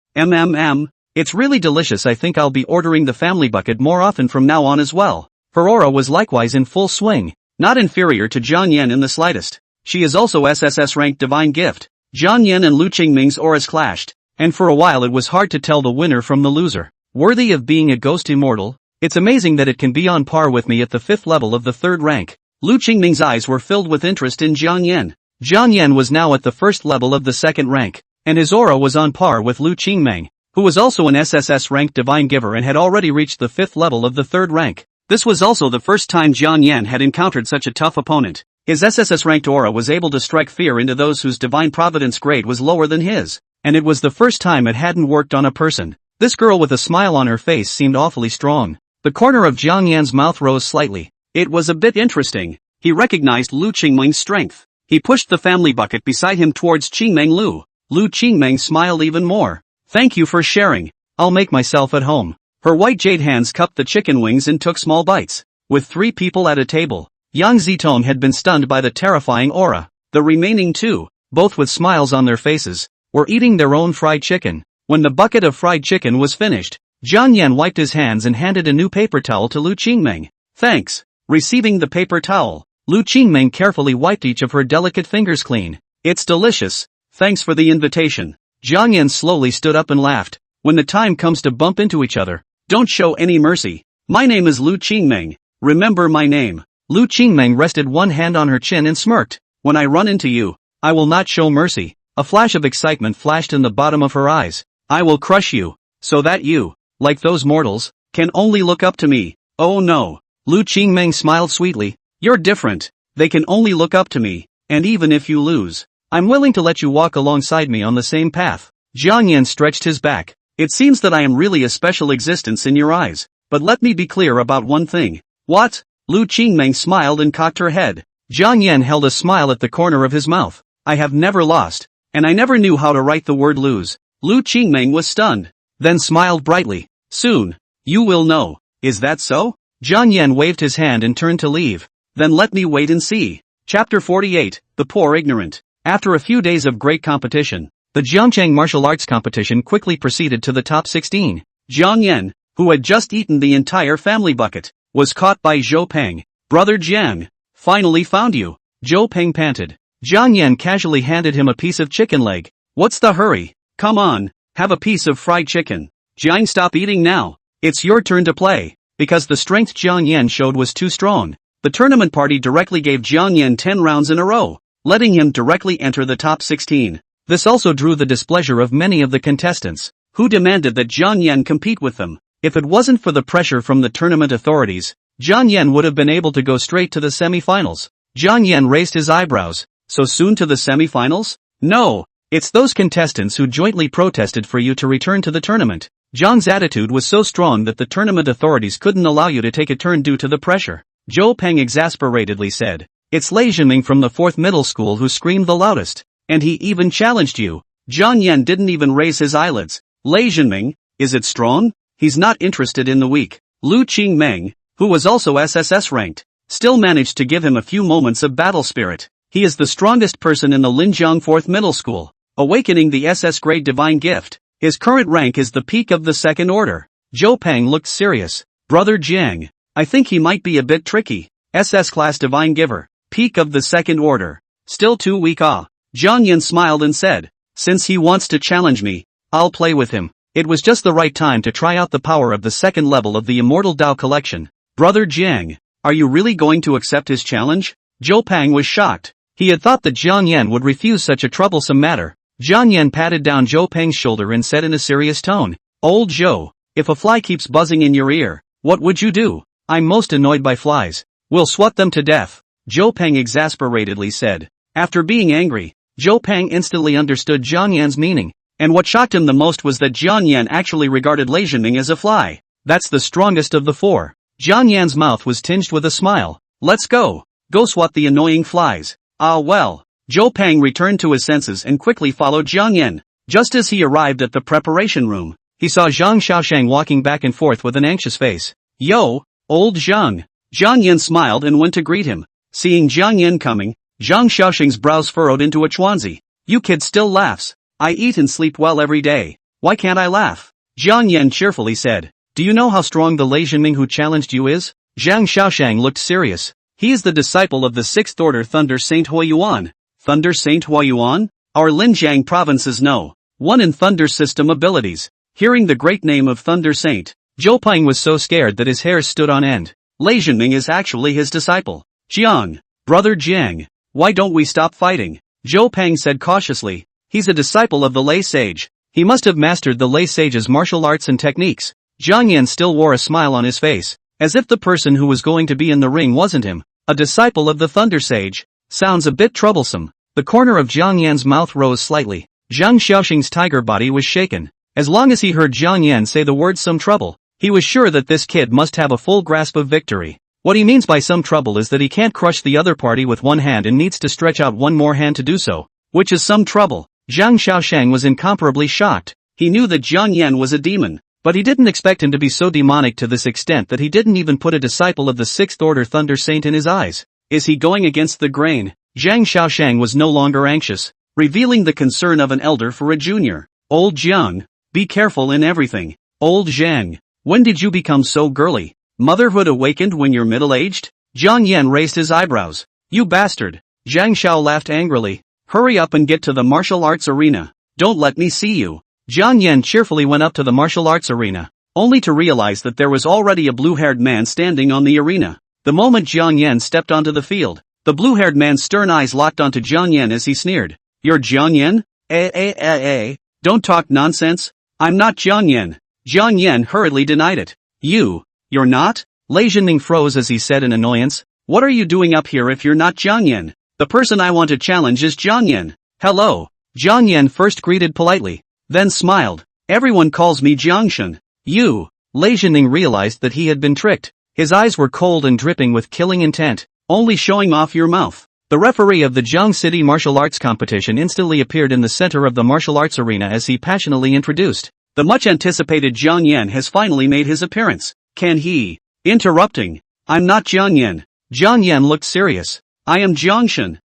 It's really delicious. I think I'll be ordering the family bucket more often from now on as well. Her aura was likewise in full swing, not inferior to Jiang Yan in the slightest. She is also SSS ranked divine gift. Jiang Yan and Lu Qingmeng's auras clashed, and for a while it was hard to tell the winner from the loser. Worthy of being a ghost immortal? It's amazing that it can be on par with me at the 5th level of the 3rd rank. Lu Qingmeng's eyes were filled with interest in Jiang Yan. Jiang Yan was now at the 1st level of the 2nd rank, and his aura was on par with Lu Qingmeng, who was also an SSS ranked divine giver and had already reached the 5th level of the 3rd rank. This was also the first time Jiang Yan had encountered such a tough opponent. His SSS ranked aura was able to strike fear into those whose divine providence grade was lower than his, and it was the first time it hadn't worked on a person. This girl with a smile on her face seemed awfully strong. The corner of Jiang Yan's mouth rose slightly. It was a bit interesting. He recognized Lu Qingmeng's strength. He pushed the family bucket beside him towards Qingmeng Lu. Lu Qingmeng smiled even more. Thank you for sharing. I'll make myself at home. Her white jade hands cupped the chicken wings and took small bites. With 3 people at a table, Yang Zitong had been stunned by the terrifying aura. The remaining 2, both with smiles on their faces, were eating their own fried chicken. When the bucket of fried chicken was finished, Jiang Yan wiped his hands and handed a new paper towel to Lu Qingmeng. Thanks. Receiving the paper towel, Lu Qingmeng carefully wiped each of her delicate fingers clean. It's delicious. Thanks for the invitation. Jiang Yan slowly stood up and laughed. When the time comes to bump into each other, don't show any mercy. My name is Lu Qingmeng. Remember my name. Lu Qingmeng rested one hand on her chin and smirked. When I run into you, I will not show mercy. A flash of excitement flashed in the bottom of her eyes. I will crush you, so that you, like those mortals, can only look up to me. Oh no. Lu Qingmeng smiled sweetly. You're different. They can only look up to me, and even if you lose, I'm willing to let you walk alongside me on the same path. Jiang Yan stretched his back. It seems that I am really a special existence in your eyes, but let me be clear about one thing. What? Lu Qingmeng smiled and cocked her head. Jiang Yan held a smile at the corner of his mouth. I have never lost, and I never knew how to write the word lose. Lu Qingmeng was stunned, then smiled brightly. Soon, you will know. Is that so? Jiang Yan waved his hand and turned to leave. Then let me wait and see. Chapter 48, The Poor Ignorant. After a few days of great competition, the Jiangchang martial arts competition quickly proceeded to the top 16. Jiang Yan, who had just eaten the entire family bucket, was caught by Zhou Peng. Brother Jiang, finally found you. Zhou Peng panted. Jiang Yan casually handed him a piece of chicken leg. What's the hurry? Come on, have a piece of fried chicken. Jiang, stop eating now. It's your turn to play. Because the strength Jiang Yan showed was too strong, the tournament party directly gave Jiang Yan 10 rounds in a row, letting him directly enter the top 16. This also drew the displeasure of many of the contestants, who demanded that Jiang Yan compete with them. If it wasn't for the pressure from the tournament authorities, Jiang Yan would have been able to go straight to the semi-finals. Jiang Yan raised his eyebrows. So soon to the semi-finals? No, it's those contestants who jointly protested for you to return to the tournament. Jiang's attitude was so strong that the tournament authorities couldn't allow you to take a turn due to the pressure. Zhou Peng exasperatedly said. It's Lei Zhenming from the 4th middle school who screamed the loudest. And he even challenged you. Jiang Yan didn't even raise his eyelids. Lei Zhenming, is it strong? He's not interested in the weak. Lu Qingmeng, who was also SSS ranked, still managed to give him a few moments of battle spirit. He is the strongest person in the Linjiang 4th middle school, awakening the SS grade divine gift. His current rank is the peak of the 2nd order. Zhou Peng looked serious. Brother Jiang, I think he might be a bit tricky. SS-class divine giver, peak of the 2nd order. Still too weak. Jiang Yan smiled and said, since he wants to challenge me, I'll play with him. It was just the right time to try out the power of the 2nd level of the Immortal Dao collection. Brother Jiang, are you really going to accept his challenge? Zhou Peng was shocked. He had thought that Jiang Yan would refuse such a troublesome matter. Jiang Yan patted down Zhou Peng's shoulder and said in a serious tone, Old Zhou, if a fly keeps buzzing in your ear, what would you do? I'm most annoyed by flies. We'll swat them to death. Zhou Peng exasperatedly said. After being angry, Zhou Peng instantly understood Jiang Yan's meaning, and what shocked him the most was that Jiang Yan actually regarded Lei Zhenming as a fly. That's the strongest of the 4. Jiang Yan's mouth was tinged with a smile. Let's go. Go swat the annoying flies. Ah well. Zhou Peng returned to his senses and quickly followed Jiang Yan. Just as he arrived at the preparation room, he saw Zhang Xiaoshang walking back and forth with an anxious face. Yo, old Zhang. Jiang Yan smiled and went to greet him. Seeing Jiang Yan coming, Zhang Xiaoshang's brows furrowed into a chuanzi. You kid still laughs. I eat and sleep well every day. Why can't I laugh? Jiang Yan cheerfully said. Do you know how strong the Lei Zhenming who challenged you is? Zhang Xiaoshang looked serious. He is the disciple of the 6th order Thunder Saint Huayuan. Thunder Saint Huayuan? Our Linjiang provinces know. One in Thunder system abilities. Hearing the great name of Thunder Saint, Zhou Peng was so scared that his hairs stood on end. Lei Zhenming is actually his disciple. Jiang, brother Jiang, why don't we stop fighting? Zhou Peng said cautiously. He's a disciple of the Lei Sage. He must have mastered the Lei Sage's martial arts and techniques. Jiang Yan still wore a smile on his face, as if the person who was going to be in the ring wasn't him. A disciple of the Thunder Sage. Sounds a bit troublesome. The corner of Jiang Yan's mouth rose slightly. Zhang Xiaoxing's tiger body was shaken. As long as he heard Jiang Yan say the word some trouble, he was sure that this kid must have a full grasp of victory. What he means by some trouble is that he can't crush the other party with one hand and needs to stretch out one more hand to do so, which is some trouble. Zhang Xiaoxing was incomparably shocked. He knew that Jiang Yan was a demon, but he didn't expect him to be so demonic to this extent that he didn't even put a disciple of the Sixth Order Thunder Saint in his eyes. Is he going against the grain? Zhang Xiaoxing was no longer anxious, revealing the concern of an elder for a junior. Old Jiang, be careful in everything. Old Zhang, when did you become so girly? Motherhood awakened when you're middle-aged? Jiang Yan raised his eyebrows. You bastard. Zhang Xiao laughed angrily. Hurry up and get to the martial arts arena. Don't let me see you. Jiang Yan cheerfully went up to the martial arts arena, only to realize that there was already a blue-haired man standing on the arena. The moment Jiang Yan stepped onto the field, the blue-haired man's stern eyes locked onto Jiang Yan as he sneered. You're Jiang Yan? Don't talk nonsense. I'm not Jiang Yan. Jiang Yan hurriedly denied it. You're not? Lei Zhenming froze as he said in annoyance. What are you doing up here if you're not Jiang Yan? The person I want to challenge is Jiang Yan. Hello. Jiang Yan first greeted politely, then smiled. Everyone calls me Jiang Shun. You. Lei Zhenming realized that he had been tricked. His eyes were cold and dripping with killing intent. Only showing off your mouth. The referee of the Jiang City martial arts competition instantly appeared in the center of the martial arts arena as he passionately introduced. The much-anticipated Jiang Yan has finally made his appearance. Can he? Interrupting. I'm not Jiang Yan. Jiang Yan looked serious. I am Jiang Shun.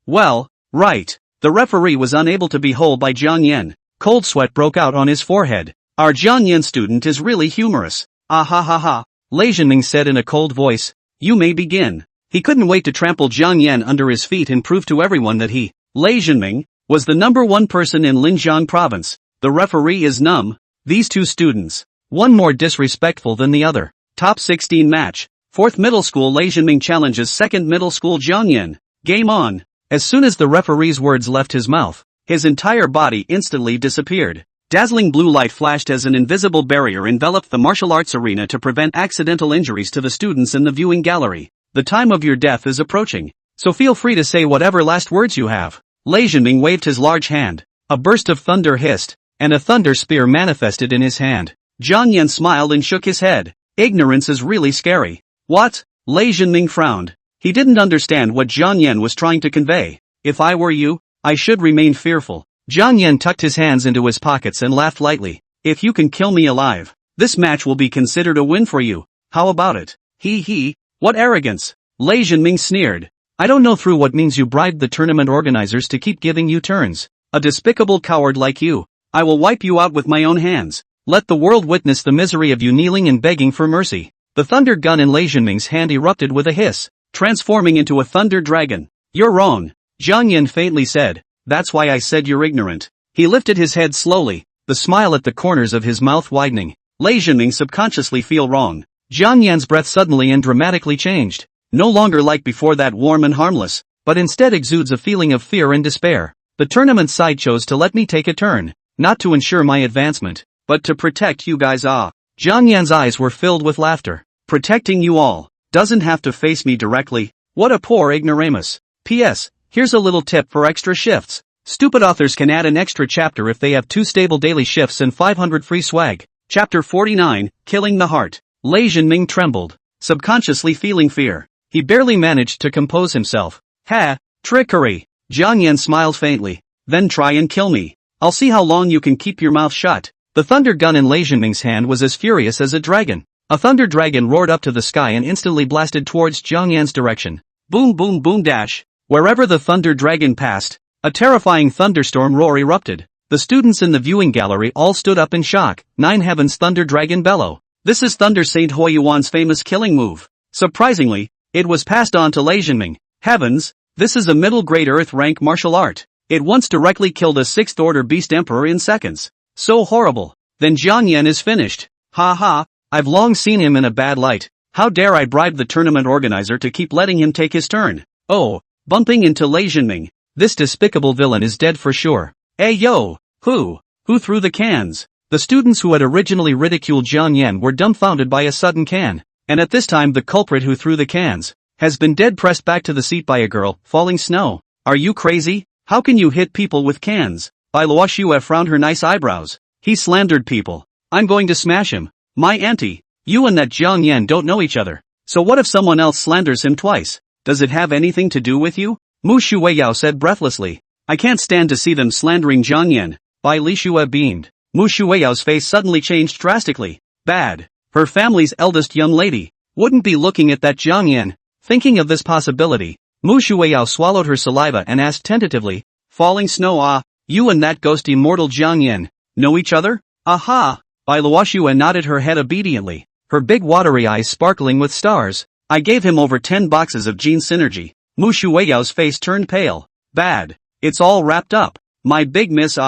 Well, right. The referee was unable to be held by Jiang Yan. Cold sweat broke out on his forehead. Our Jiang Yan student is really humorous. Ah ha ha ha. Lei Zhenming said in a cold voice. You may begin. He couldn't wait to trample Jiang Yan under his feet and prove to everyone that he, Lei Zhenming, was the #1 person in Linjiang province. The referee is numb. These two students. One more disrespectful than the other. Top 16 match. 4th middle school Lei Zhenming challenges 2nd middle school Jiang Yan. Game on. As soon as the referee's words left his mouth, his entire body instantly disappeared. Dazzling blue light flashed as an invisible barrier enveloped the martial arts arena to prevent accidental injuries to the students in the viewing gallery. The time of your death is approaching, so feel free to say whatever last words you have. Lei Zhenming waved his large hand. A burst of thunder hissed, and a thunder spear manifested in his hand. Jiang Yan smiled and shook his head. Ignorance is really scary. What? Lei Zhenming frowned. He didn't understand what Jiang Yan was trying to convey. If I were you, I should remain fearful. Jiang Yan tucked his hands into his pockets and laughed lightly. If you can kill me alive, this match will be considered a win for you. How about it? He. What arrogance. Lei Zhenming sneered. I don't know through what means you bribed the tournament organizers to keep giving you turns. A despicable coward like you. I will wipe you out with my own hands. Let the world witness the misery of you kneeling and begging for mercy. The thunder gun in Lei Zhenming's hand erupted with a hiss, transforming into a thunder dragon. You're wrong. Jiang Yan faintly said. That's why I said you're ignorant. He lifted his head slowly, the smile at the corners of his mouth widening. Lei Zhenming subconsciously feel wrong. Jiang Yan's breath suddenly and dramatically changed. No longer like before that warm and harmless, but instead exudes a feeling of fear and despair. The tournament side chose to let me take a turn, not to ensure my advancement, but to protect you guys. Jiang Yan's eyes were filled with laughter. Protecting you all. Doesn't have to face me directly. What a poor ignoramus. P.S. Here's a little tip for extra shifts. Stupid authors can add an extra chapter if they have 2 stable daily shifts and 500 free swag. Chapter 49, Killing the Heart. Lei Zhenming trembled, subconsciously feeling fear. He barely managed to compose himself. Ha! Trickery! Jiang Yan smiled faintly. Then try and kill me. I'll see how long you can keep your mouth shut. The thunder gun in Lei Zhenming's hand was as furious as a dragon. A thunder dragon roared up to the sky and instantly blasted towards Jiang Yan's direction. Boom boom boom dash. Wherever the thunder dragon passed, a terrifying thunderstorm roar erupted. The students in the viewing gallery all stood up in shock. 9 Heavens Thunder Dragon Bellow. This is Thunder Saint Huiyuan's famous killing move. Surprisingly, it was passed on to Lei Zhenming. Heavens, this is a middle-grade Earth rank martial art. It once directly killed a 6th order beast emperor in seconds. So horrible. Then Jiang Yan is finished. Ha ha, I've long seen him in a bad light. How dare I bribe the tournament organizer to keep letting him take his turn? Oh. Bumping into Lei Zhenming. This despicable villain is dead for sure. Hey yo! Who threw the cans? The students who had originally ridiculed Jiang Yan were dumbfounded by a sudden can. And at this time the culprit who threw the cans has been dead pressed back to the seat by a girl, falling snow. Are you crazy? How can you hit people with cans? Bai Luoxue frowned her nice eyebrows. He slandered people. I'm going to smash him. My auntie, you and that Jiang Yan don't know each other. So what if someone else slanders him twice? Does it have anything to do with you? Mu Shuiyao said breathlessly. I can't stand to see them slandering Jiang Yan. Bai Lishue beamed. Mu Shuiyao's face suddenly changed drastically. Bad. Her family's eldest young lady wouldn't be looking at that Jiang Yan. Thinking of this possibility, Mu Shuiyao swallowed her saliva and asked tentatively, Falling snow, you and that ghost immortal Jiang Yan know each other? Aha! Bai Luoxue nodded her head obediently, her big watery eyes sparkling with stars. I gave him over 10 boxes of gene synergy. Mu Shuiyao's face turned pale. Bad. It's all wrapped up. My big miss,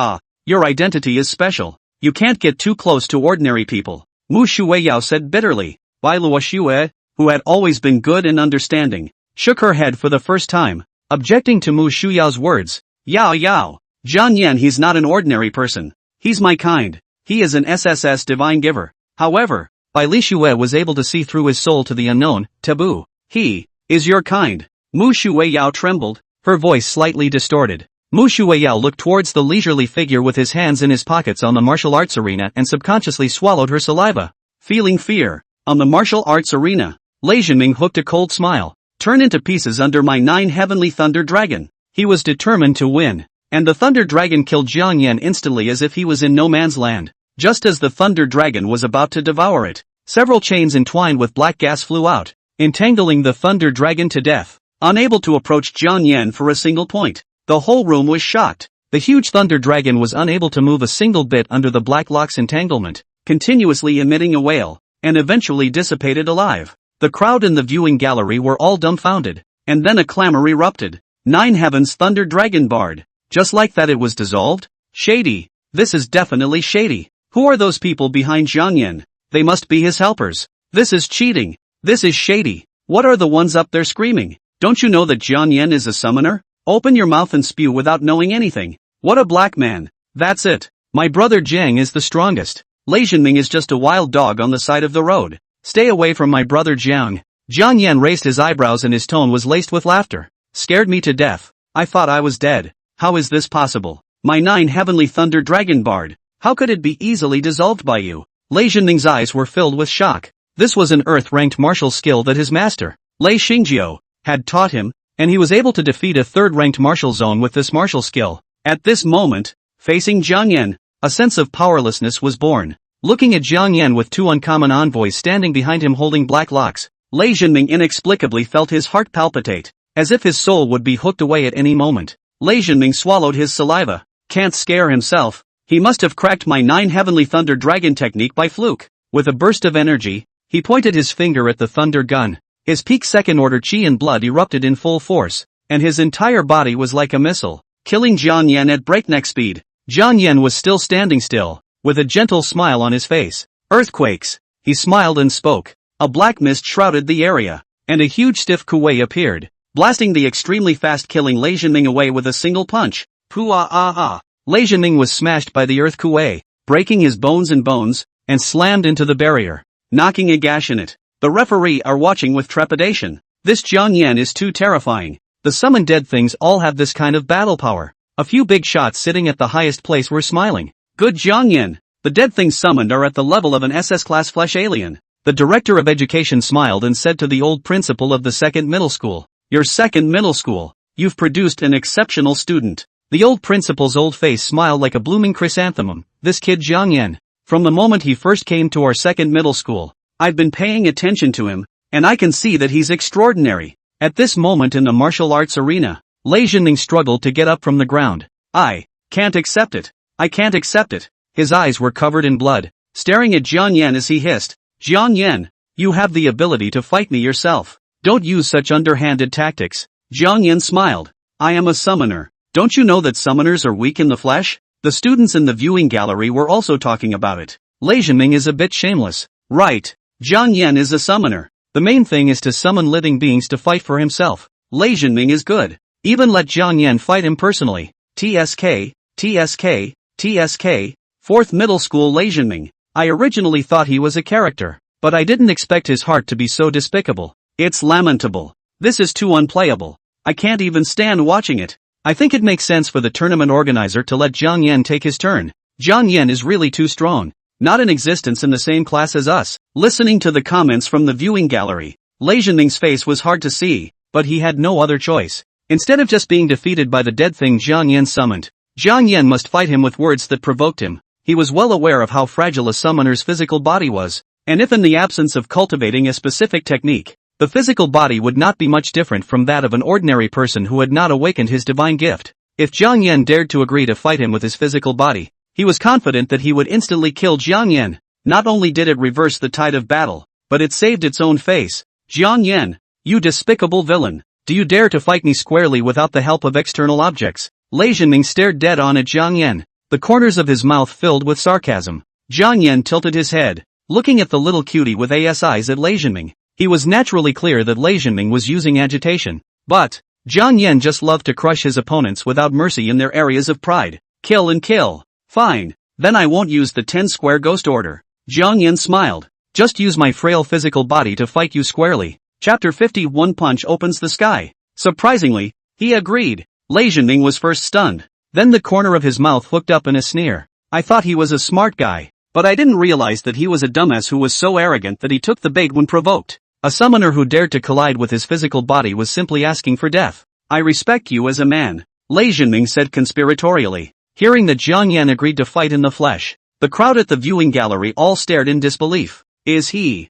your identity is special. You can't get too close to ordinary people. Mu Shuiyao said bitterly. Bai Luoxue, who had always been good and understanding, shook her head for the first time, objecting to Mu Shuiyao's words. Yao. Jiang Yan, he's not an ordinary person. He's my kind. He is an SSS divine giver. However, Bai Lishue was able to see through his soul to the unknown, taboo. He is your kind. Mu Shuiyao trembled, her voice slightly distorted. Mu Shuiyao looked towards the leisurely figure with his hands in his pockets on the martial arts arena and subconsciously swallowed her saliva. Feeling fear. On the martial arts arena, Lei Jinming hooked a cold smile. Turn into pieces under my 9 heavenly thunder dragon. He was determined to win. And the thunder dragon killed Jiang Yan instantly as if he was in no man's land. Just as the thunder dragon was about to devour it, several chains entwined with black gas flew out, entangling the thunder dragon to death. Unable to approach Jiang Yan for a single point, the whole room was shocked. The huge thunder dragon was unable to move a single bit under the black lock's entanglement, continuously emitting a wail, and eventually dissipated alive. The crowd in the viewing gallery were all dumbfounded, and then a clamor erupted. 9 heavens thunder dragon barred. Just like that it was dissolved? Shady. This is definitely shady. Who are those people behind Jiang Yan? They must be his helpers. This is cheating. This is shady. What are the ones up there screaming? Don't you know that Jiang Yan is a summoner? Open your mouth and spew without knowing anything. What a black man. That's it. My brother Jiang is the strongest. Lei Jinming is just a wild dog on the side of the road. Stay away from my brother Jiang. Jiang Yan raised his eyebrows and his tone was laced with laughter. Scared me to death. I thought I was dead. How is this possible? My 9 heavenly thunder dragon bard. How could it be easily dissolved by you? Lei Jinming's eyes were filled with shock. This was an earth-ranked martial skill that his master, Lei Xingjiu, had taught him, and he was able to defeat a third-ranked martial zone with this martial skill. At this moment, facing Jiang Yan, a sense of powerlessness was born. Looking at Jiang Yan with 2 uncommon envoys standing behind him holding black locks, Lei Jinming inexplicably felt his heart palpitate, as if his soul would be hooked away at any moment. Lei Jinming swallowed his saliva. Can't scare himself. He must have cracked my 9 heavenly thunder dragon technique by fluke. With a burst of energy, he pointed his finger at the thunder gun. His peak second order chi and blood erupted in full force, and his entire body was like a missile, killing Jiang Yan at breakneck speed. Jiang Yan was still standing still, with a gentle smile on his face. Earthquakes. He smiled and spoke. A black mist shrouded the area, and a huge stiff kuwei appeared, blasting the extremely fast killing Lei Jinming away with a single punch. Pua-ah-ah. Lei Jinming was smashed by the earth kuwei, breaking his bones, and slammed into the barrier, knocking a gash in it. The referee are watching with trepidation. This Jiang Yan is too terrifying. The summoned dead things all have this kind of battle power. A few big shots sitting at the highest place were smiling. Good Jiang Yan. The dead things summoned are at the level of an SS-class flesh alien. The director of education smiled and said to the old principal of the second middle school, Your second middle school. You've produced an exceptional student. The old principal's old face smiled like a blooming chrysanthemum. This kid Jiang Yan. From the moment he first came to our second middle school, I've been paying attention to him, and I can see that he's extraordinary. At this moment in the martial arts arena, Lei Jinming struggled to get up from the ground. I can't accept it. I can't accept it. His eyes were covered in blood, staring at Jiang Yan as he hissed, Jiang Yan, you have the ability to fight me yourself. Don't use such underhanded tactics. Jiang Yan smiled. I am a summoner. Don't you know that summoners are weak in the flesh? The students in the viewing gallery were also talking about it. Lei Jinming is a bit shameless. Right. Jiang Yan is a summoner. The main thing is to summon living beings to fight for himself. Lei Jinming is good. Even let Jiang Yan fight him personally. TSK, TSK, TSK, 4th middle school Lei Jinming. I originally thought he was a character, but I didn't expect his heart to be so despicable. It's lamentable. This is too unplayable. I can't even stand watching it. I think it makes sense for the tournament organizer to let Jiang Yan take his turn. Jiang Yan is really too strong. Not in existence in the same class as us. Listening to the comments from the viewing gallery, Lei Zhenming's face was hard to see, but he had no other choice. Instead of just being defeated by the dead thing Jiang Yan summoned, Jiang Yan must fight him with words that provoked him. He was well aware of how fragile a summoner's physical body was, and if in the absence of cultivating a specific technique, the physical body would not be much different from that of an ordinary person who had not awakened his divine gift. If Jiang Yan dared to agree to fight him with his physical body, he was confident that he would instantly kill Jiang Yan. Not only did it reverse the tide of battle, but it saved its own face. Jiang Yan, you despicable villain, do you dare to fight me squarely without the help of external objects? Lei Zhenming stared dead on at Jiang Yan, the corners of his mouth filled with sarcasm. Jiang Yan tilted his head, looking at the little cutie with eyes at Lei Zhenming. He was naturally clear that Lei Zhenming was using agitation, but Jiang Yan just loved to crush his opponents without mercy in their areas of pride. Kill and kill. Fine, then I won't use the 10-square ghost order. Jiang Yan smiled. Just use my frail physical body to fight you squarely. Chapter 51 Punch opens the sky. Surprisingly, he agreed. Lei Zhenming was first stunned. Then the corner of his mouth hooked up in a sneer. I thought he was a smart guy, but I didn't realize that he was a dumbass who was so arrogant that he took the bait when provoked. A summoner who dared to collide with his physical body was simply asking for death. I respect you as a man, Lei Zhenming said conspiratorially. Hearing that Jiang Yan agreed to fight in the flesh, the crowd at the viewing gallery all stared in disbelief. Is he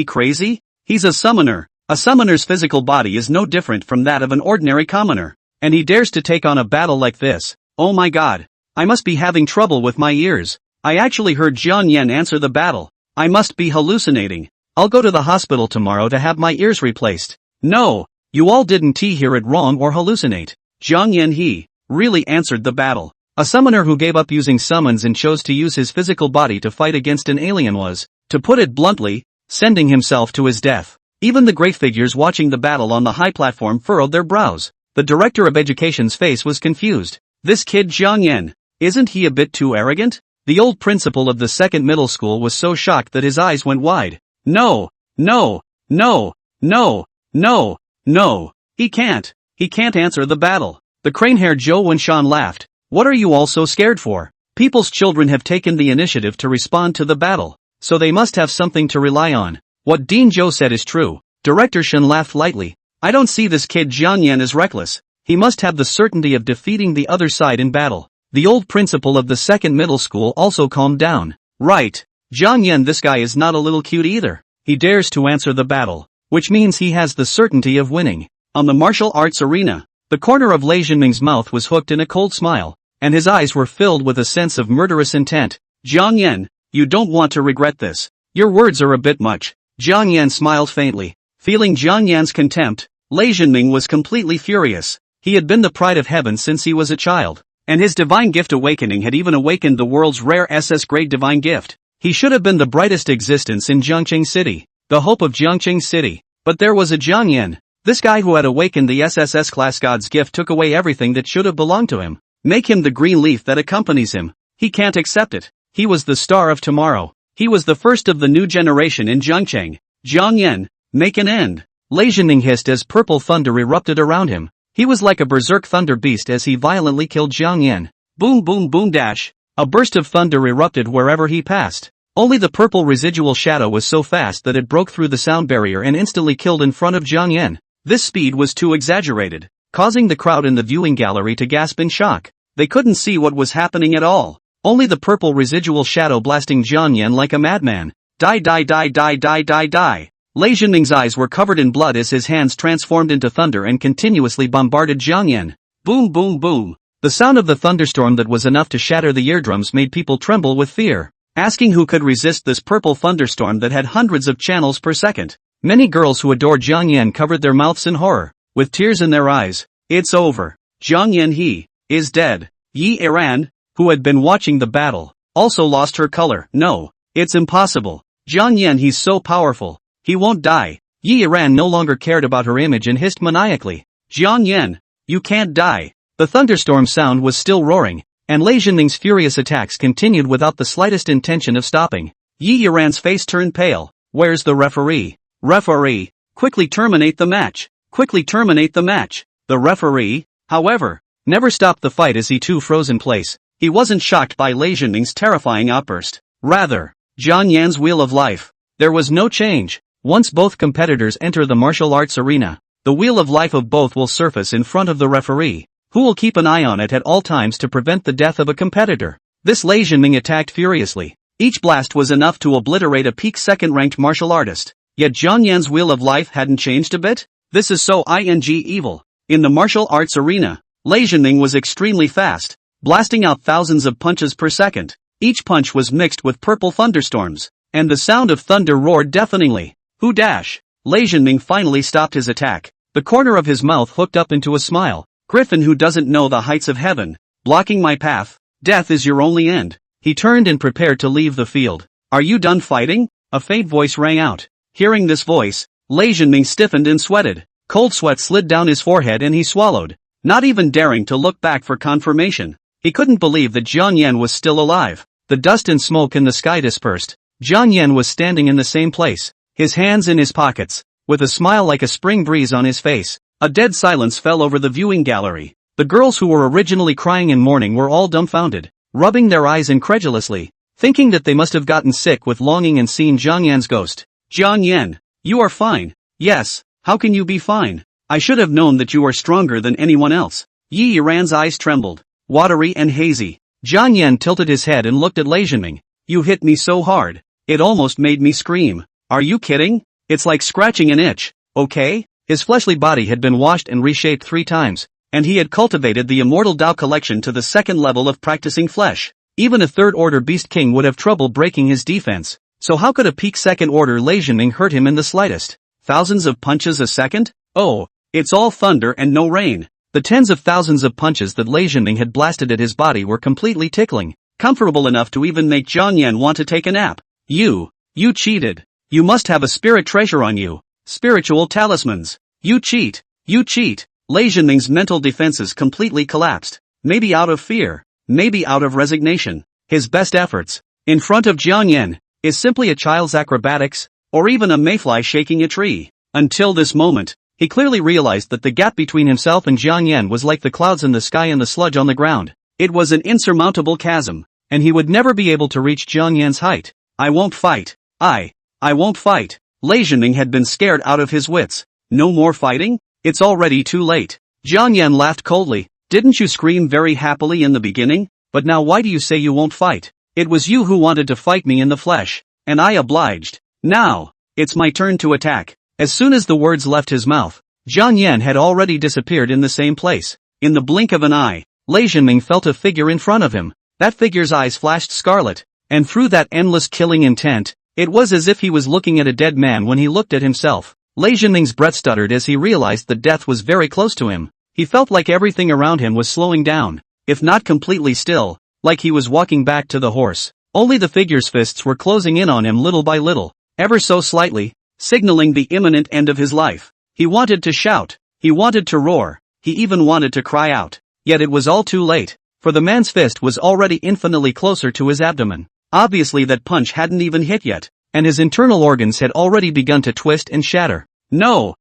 crazy? He's a summoner. A summoner's physical body is no different from that of an ordinary commoner. And he dares to take on a battle like this. Oh my god. I must be having trouble with my ears. I actually heard Jiang Yan answer the battle. I must be hallucinating. I'll go to the hospital tomorrow to have my ears replaced. No, you all didn't hear it wrong or hallucinate. Jiang Yan he really answered the battle. A summoner who gave up using summons and chose to use his physical body to fight against an alien was, to put it bluntly, sending himself to his death. Even the great figures watching the battle on the high platform furrowed their brows. The director of education's face was confused. This kid Jiang Yan, isn't he a bit too arrogant? The old principal of the second middle school was so shocked that his eyes went wide. No, no, no, no, no, no, he can't answer the battle. The crane-haired Zhou Wenshan laughed. What are you all so scared for? People's children have taken the initiative to respond to the battle, so they must have something to rely on. What Dean Zhou said is true. Director Shen laughed lightly. I don't see this kid Jiang Yan as reckless. He must have the certainty of defeating the other side in battle. The old principal of the second middle school also calmed down. Right. Jiang Yan, this guy is not a little cute either. He dares to answer the battle, which means he has the certainty of winning. On the martial arts arena, the corner of Lei Zhenming's mouth was hooked in a cold smile, and his eyes were filled with a sense of murderous intent. Jiang Yan, you don't want to regret this. Your words are a bit much. Jiang Yan smiled faintly. Feeling Jiang Yan's contempt, Lei Zhenming was completely furious. He had been the pride of heaven since he was a child, and his divine gift awakening had even awakened the world's rare SS-grade divine gift. He should have been the brightest existence in Jiangqing City, the hope of Jiangqing City. But there was a Jiang Yan. This guy who had awakened the SSS-class god's gift took away everything that should have belonged to him. Make him the green leaf that accompanies him. He can't accept it. He was the star of tomorrow. He was the first of the new generation in Jiangqing. Jiang Yan, make an end. Lei Zhenming hissed as purple thunder erupted around him. He was like a berserk thunder beast as he violently killed Jiang Yan. Boom boom boom dash. A burst of thunder erupted wherever he passed. Only the purple residual shadow was so fast that it broke through the sound barrier and instantly killed in front of Jiang Yan. This speed was too exaggerated, causing the crowd in the viewing gallery to gasp in shock. They couldn't see what was happening at all. Only the purple residual shadow blasting Jiang Yan like a madman. Die die die die die die die. Lei Zhenming's eyes were covered in blood as his hands transformed into thunder and continuously bombarded Jiang Yan. Boom boom boom. The sound of the thunderstorm that was enough to shatter the eardrums made people tremble with fear, asking who could resist this purple thunderstorm that had hundreds of channels per second. Many girls who adored Jiang Yan covered their mouths in horror, with tears in their eyes. It's over. Jiang Yan he is dead. Yiran, who had been watching the battle, also lost her color. No, it's impossible. Jiang Yan, he's so powerful. He won't die. Yiran no longer cared about her image and hissed maniacally. Jiang Yan, you can't die. The thunderstorm sound was still roaring, and Lei Zhenming's furious attacks continued without the slightest intention of stopping. Yiran's face turned pale. Where's the referee? Referee, quickly terminate the match. Quickly terminate the match. The referee, however, never stopped the fight as he too froze in place. He wasn't shocked by Lei Jinming's terrifying outburst. Rather, Jiang Yan's wheel of life. There was no change. Once both competitors enter the martial arts arena, the wheel of life of both will surface in front of the referee, who will keep an eye on it at all times to prevent the death of a competitor. This Lei Jinming attacked furiously. Each blast was enough to obliterate a peak second-ranked martial artist. Yet Jiang Yan's wheel of life hadn't changed a bit? This is so evil. In the martial arts arena, Lei Jinming was extremely fast, blasting out thousands of punches per second. Each punch was mixed with purple thunderstorms, and the sound of thunder roared deafeningly. Who dash? Lei Jinming finally stopped his attack. The corner of his mouth hooked up into a smile. Griffin who doesn't know the heights of heaven, blocking my path. Death is your only end. He turned and prepared to leave the field. Are you done fighting? A faint voice rang out. Hearing this voice, Lei Jinming stiffened and sweated. Cold sweat slid down his forehead and he swallowed, not even daring to look back for confirmation. He couldn't believe that Jiang Yan was still alive. The dust and smoke in the sky dispersed. Jiang Yan was standing in the same place, his hands in his pockets, with a smile like a spring breeze on his face. A dead silence fell over the viewing gallery. The girls who were originally crying in mourning were all dumbfounded, rubbing their eyes incredulously, thinking that they must have gotten sick with longing and seen Jiang Yan's ghost. Jiang Yan, you are fine. Yes, how can you be fine? I should have known that you are stronger than anyone else. Yiran's eyes trembled, watery and hazy. Jiang Yan tilted his head and looked at Lei Jinming. You hit me so hard, it almost made me scream. Are you kidding? It's like scratching an itch, okay? His fleshly body had been washed and reshaped 3 times, and he had cultivated the immortal Dao collection to the second level of practicing flesh. Even a third-order beast king would have trouble breaking his defense. So how could a peak second-order Lei Jinming hurt him in the slightest? Thousands of punches a second? Oh, it's all thunder and no rain. The tens of thousands of punches that Lei Jinming had blasted at his body were completely tickling, comfortable enough to even make Jiang Yan want to take a nap. You cheated. You must have a spirit treasure on you. Spiritual talismans. You cheat. Lei Jinming's mental defenses completely collapsed. Maybe out of fear, maybe out of resignation. His best efforts, in front of Jiang Yan, is simply a child's acrobatics, or even a mayfly shaking a tree. Until this moment, he clearly realized that the gap between himself and Jiang Yan was like the clouds in the sky and the sludge on the ground. It was an insurmountable chasm, and he would never be able to reach Jiang Yan's height. I won't fight. I won't fight. Lei Jinming had been scared out of his wits. No more fighting? It's already too late. Jiang Yan laughed coldly. Didn't you scream very happily in the beginning? But now why do you say you won't fight? It was you who wanted to fight me in the flesh, and I obliged. Now, it's my turn to attack. As soon as the words left his mouth, Jiang Yan had already disappeared in the same place. In the blink of an eye, Lei Jinming felt a figure in front of him. That figure's eyes flashed scarlet, and through that endless killing intent, it was as if he was looking at a dead man when he looked at himself. Lei Jinming's breath stuttered as he realized that death was very close to him. He felt like everything around him was slowing down, if not completely still, like he was walking back to the horse. Only the figure's fists were closing in on him little by little, ever so slightly, signaling the imminent end of his life. He wanted to shout, he wanted to roar, he even wanted to cry out. Yet it was all too late, for the man's fist was already infinitely closer to his abdomen. Obviously that punch hadn't even hit yet, and his internal organs had already begun to twist and shatter. No!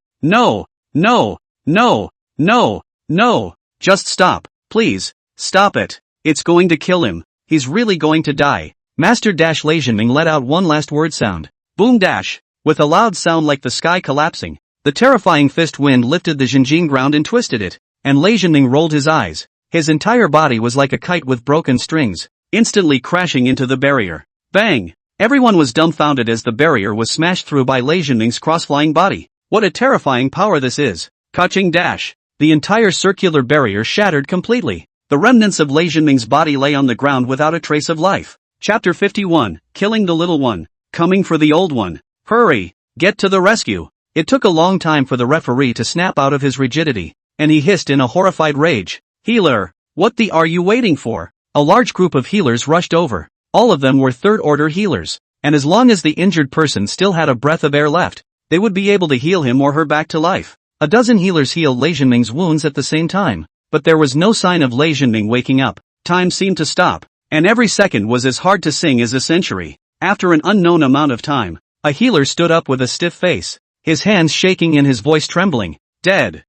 Just stop, please, stop it. It's going to kill him. He's really going to die. Master Lei Jinming let out one last word sound. Boom dash. With a loud sound like the sky collapsing, the terrifying fist wind lifted the Xinjiang ground and twisted it, and Lei Jinming rolled his eyes. His entire body was like a kite with broken strings, instantly crashing into the barrier. Bang! Everyone was dumbfounded as the barrier was smashed through by Lei Jinming's cross-flying body. What a terrifying power this is. Kaching dash. The entire circular barrier shattered completely. The remnants of Lei Jinming's body lay on the ground without a trace of life. Chapter 51, Killing the Little One. Coming for the Old One. Hurry! Get to the rescue! It took a long time for the referee to snap out of his rigidity, and he hissed in a horrified rage. Healer! What the are you waiting for? A large group of healers rushed over. All of them were third-order healers, and as long as the injured person still had a breath of air left, they would be able to heal him or her back to life. A dozen healers healed Lei Jinming's wounds at the same time, but there was no sign of Lei Jinming waking up. Time seemed to stop, and every second was as hard to sing as a century. After an unknown amount of time, a healer stood up with a stiff face, his hands shaking and his voice trembling. Dead.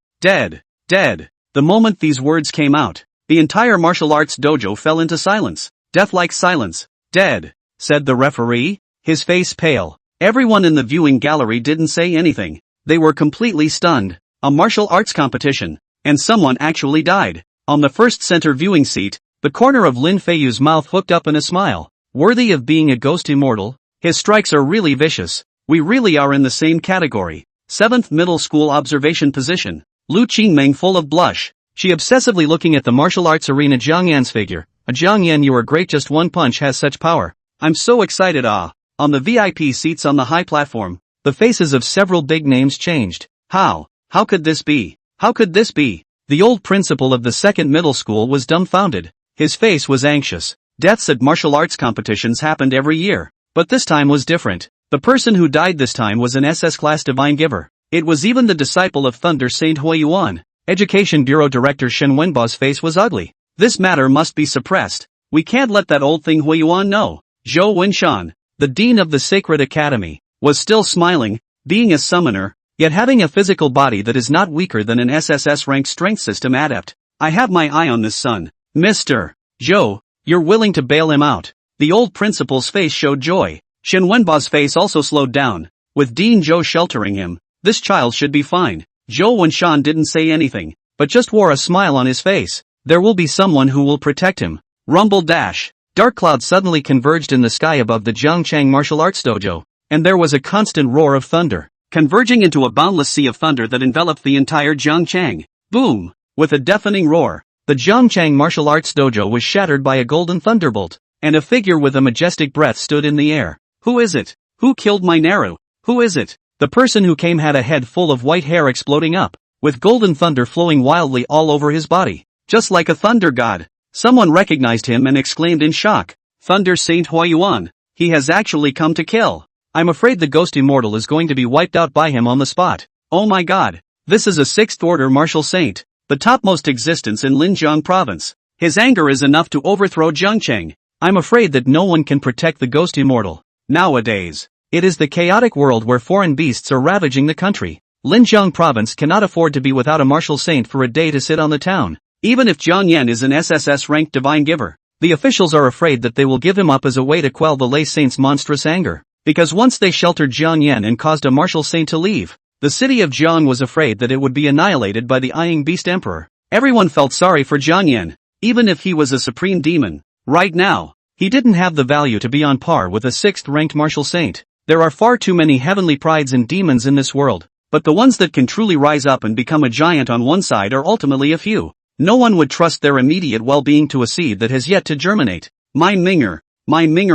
The moment these words came out, the entire martial arts dojo fell into silence. Death-like silence. Dead, said the referee, his face pale. Everyone in the viewing gallery didn't say anything. They were completely stunned. A martial arts competition, and someone actually died. On the first center viewing seat, the corner of Lin Feiyu's mouth hooked up in a smile. Worthy of being a ghost immortal? His strikes are really vicious. We really are in the same category. 7th middle school observation position. Lu Qingming full of blush. She obsessively looking at the martial arts arena Jiang Yan's figure. Jiang Yan, you are great, just one punch has such power. I'm so excited. On the VIP seats on the high platform, the faces of several big names changed. How could this be? How could this be? The old principal of the 2nd middle school was dumbfounded. His face was anxious. Deaths at martial arts competitions happened every year. But this time was different. The person who died this time was an SS-class divine giver. It was even the disciple of Thunder Saint Huiyuan. Education Bureau Director Shen Wenba's face was ugly. This matter must be suppressed. We can't let that old thing Huiyuan know. Zhou Wenshan, the dean of the Sacred Academy, was still smiling, being a summoner, yet having a physical body that is not weaker than an SSS-ranked strength system adept. I have my eye on this son. Mr. Zhou, you're willing to bail him out. The old principal's face showed joy. Shen Wenba's face also slowed down. With Dean Zhou sheltering him, this child should be fine. Zhou Wenshan didn't say anything, but just wore a smile on his face. There will be someone who will protect him. Rumble dash. Dark clouds suddenly converged in the sky above the Zhangchang martial arts dojo, and there was a constant roar of thunder, converging into a boundless sea of thunder that enveloped the entire Zhangchang. Boom! With a deafening roar, the Zhangchang martial arts dojo was shattered by a golden thunderbolt, and a figure with a majestic breath stood in the air. Who is it? Who killed my Naru? Who is it? The person who came had a head full of white hair exploding up, with golden thunder flowing wildly all over his body, just like a thunder god. Someone recognized him and exclaimed in shock, Thunder Saint Huiyuan, he has actually come to kill. I'm afraid the ghost immortal is going to be wiped out by him on the spot. Oh my god, this is a 6th order martial saint, the topmost existence in Linjiang province. His anger is enough to overthrow Zhangcheng. I'm afraid that no one can protect the ghost immortal. Nowadays, it is the chaotic world where foreign beasts are ravaging the country. Linjiang province cannot afford to be without a martial saint for a day to sit on the town. Even if Jiang Yan is an SSS-ranked divine giver, the officials are afraid that they will give him up as a way to quell the lay saint's monstrous anger. Because once they sheltered Jiang Yan and caused a martial saint to leave, the city of Jiang was afraid that it would be annihilated by the Ying Beast Emperor. Everyone felt sorry for Jiang Yan, even if he was a supreme demon. Right now, he didn't have the value to be on par with a 6th-ranked martial saint. There are far too many heavenly prides and demons in this world, but the ones that can truly rise up and become a giant on one side are ultimately a few. No one would trust their immediate well-being to a seed that has yet to germinate. My Minger,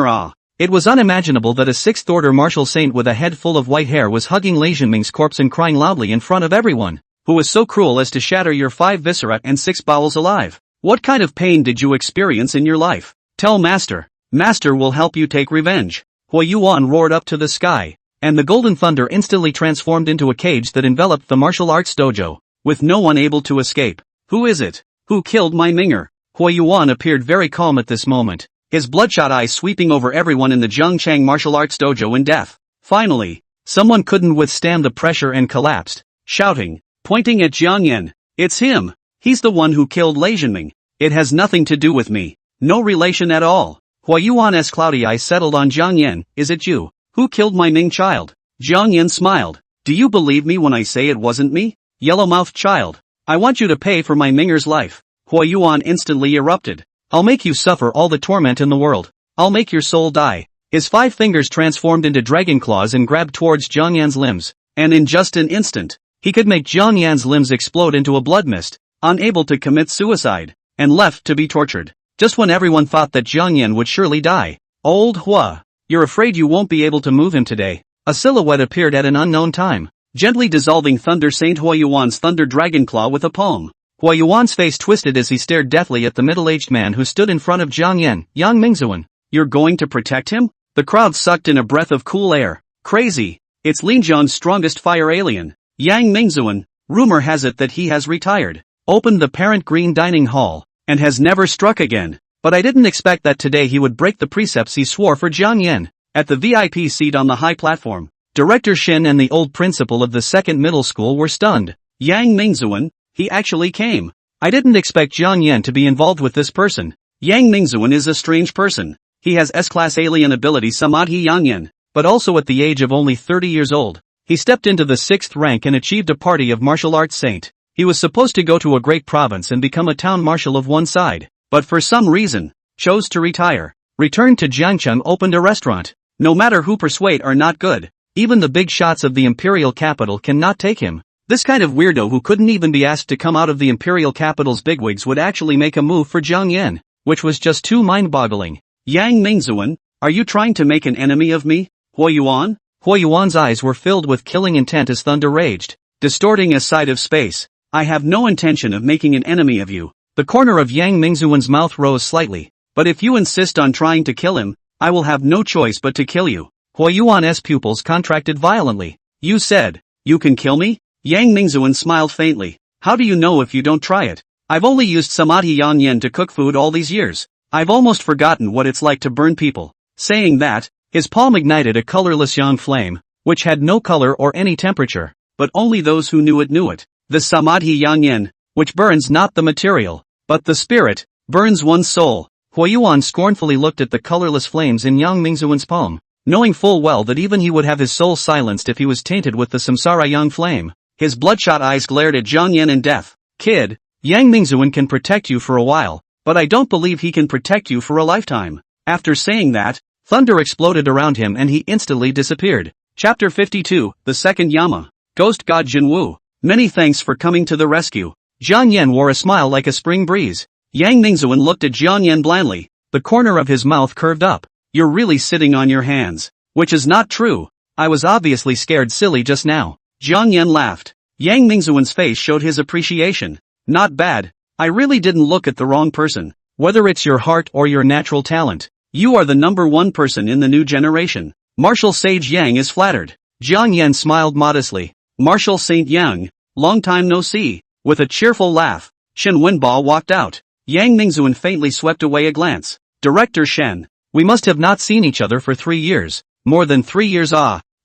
ah. It was unimaginable that a 6th-order martial saint with a head full of white hair was hugging Lei Zhenming's corpse and crying loudly in front of everyone. Who was so cruel as to shatter your 5 viscera and 6 bowels alive? What kind of pain did you experience in your life? Tell Master. Master will help you take revenge. Huiyuan roared up to the sky, and the golden thunder instantly transformed into a cage that enveloped the martial arts dojo, with no one able to escape. Who is it? Who killed my Minger? Huiyuan appeared very calm at this moment, his bloodshot eyes sweeping over everyone in the Zhangchang martial arts dojo in death. Finally, someone couldn't withstand the pressure and collapsed, shouting, pointing at Jiang Yan. It's him. He's the one who killed Lei Zhenming. It has nothing to do with me. No relation at all. Huiyuan's cloudy eyes settled on Jiang Yan. Is it you? Who killed my Ming child? Jiang Yan smiled. Do you believe me when I say it wasn't me? Yellow-mouthed child. I want you to pay for my Minger's life. Huiyuan instantly erupted. I'll make you suffer all the torment in the world. I'll make your soul die. His 5 fingers transformed into dragon claws and grabbed towards Jiang Yan's limbs, and in just an instant, he could make Jiang Yan's limbs explode into a blood mist, unable to commit suicide, and left to be tortured. Just when everyone thought that Jiang Yan would surely die. Old Hua, you're afraid you won't be able to move him today. A silhouette appeared at an unknown time, gently dissolving Thunder Saint Huiyuan's Thunder Dragon Claw with a palm. Huiyuan's face twisted as he stared deathly at the middle-aged man who stood in front of Jiang Yan. Yang Mingzuan, you're going to protect him? The crowd sucked in a breath of cool air. Crazy. It's Linjiang's strongest fire alien. Yang Mingzuan, rumor has it that he has retired, opened the parent green dining hall, and has never struck again. But I didn't expect that today he would break the precepts he swore for Jiang Yan. At the VIP seat on the high platform, Director Shen and the old principal of the 2nd middle school were stunned. Yang Mingzuan, he actually came. I didn't expect Jiang Yan to be involved with this person. Yang Mingzuan is a strange person. He has S-class alien ability Samadhi Yang Yan, but also at the age of only 30 years old. He stepped into the 6th rank and achieved a party of martial arts saint. He was supposed to go to a great province and become a town marshal of one side, but for some reason, chose to retire. Returned to Jiangcheng, opened a restaurant. No matter who persuade are not good. Even the big shots of the imperial capital cannot take him. This kind of weirdo who couldn't even be asked to come out of the imperial capital's bigwigs would actually make a move for Jiang Yan, which was just too mind-boggling. Yang Mingzuan, are you trying to make an enemy of me? Huo Yuan? Huo Yuan's eyes were filled with killing intent as thunder raged, distorting a side of space. I have no intention of making an enemy of you. The corner of Yang Mingzuan's mouth rose slightly. But if you insist on trying to kill him, I will have no choice but to kill you. Huo Yuan's pupils contracted violently. You said, you can kill me? Yang Mingzuan smiled faintly. How do you know if you don't try it? I've only used Samadhi Yang Yan to cook food all these years. I've almost forgotten what it's like to burn people. Saying that, his palm ignited a colorless yang flame, which had no color or any temperature, but only those who knew it knew it. The Samadhi Yang Yan, which burns not the material, but the spirit, burns one's soul. Huo Yuan scornfully looked at the colorless flames in Yang Mingzuan's palm, knowing full well that even he would have his soul silenced if he was tainted with the samsara yang flame. His bloodshot eyes glared at Jiang Yan in death. Kid, Yang Mingzuan can protect you for a while, but I don't believe he can protect you for a lifetime. After saying that, thunder exploded around him and he instantly disappeared. Chapter 52, The Second Yama. Ghost God Jinwu. Many thanks for coming to the rescue. Jiang Yan wore a smile like a spring breeze. Yang Mingzuan looked at Jiang Yan blandly. The corner of his mouth curved up. You're really sitting on your hands. Which is not true. I was obviously scared silly just now. Jiang Yan laughed. Yang Mingzuan's face showed his appreciation. Not bad. I really didn't look at the wrong person. Whether it's your heart or your natural talent, you are the #1 person in the new generation. Martial Sage Yang is flattered. Jiang Yan smiled modestly. Martial Saint Yang, long time no see. With a cheerful laugh, Shen Wenba walked out. Yang Mingzuan faintly swept away a glance. Director Shen, we must have not seen each other for 3 years. More than 3 years.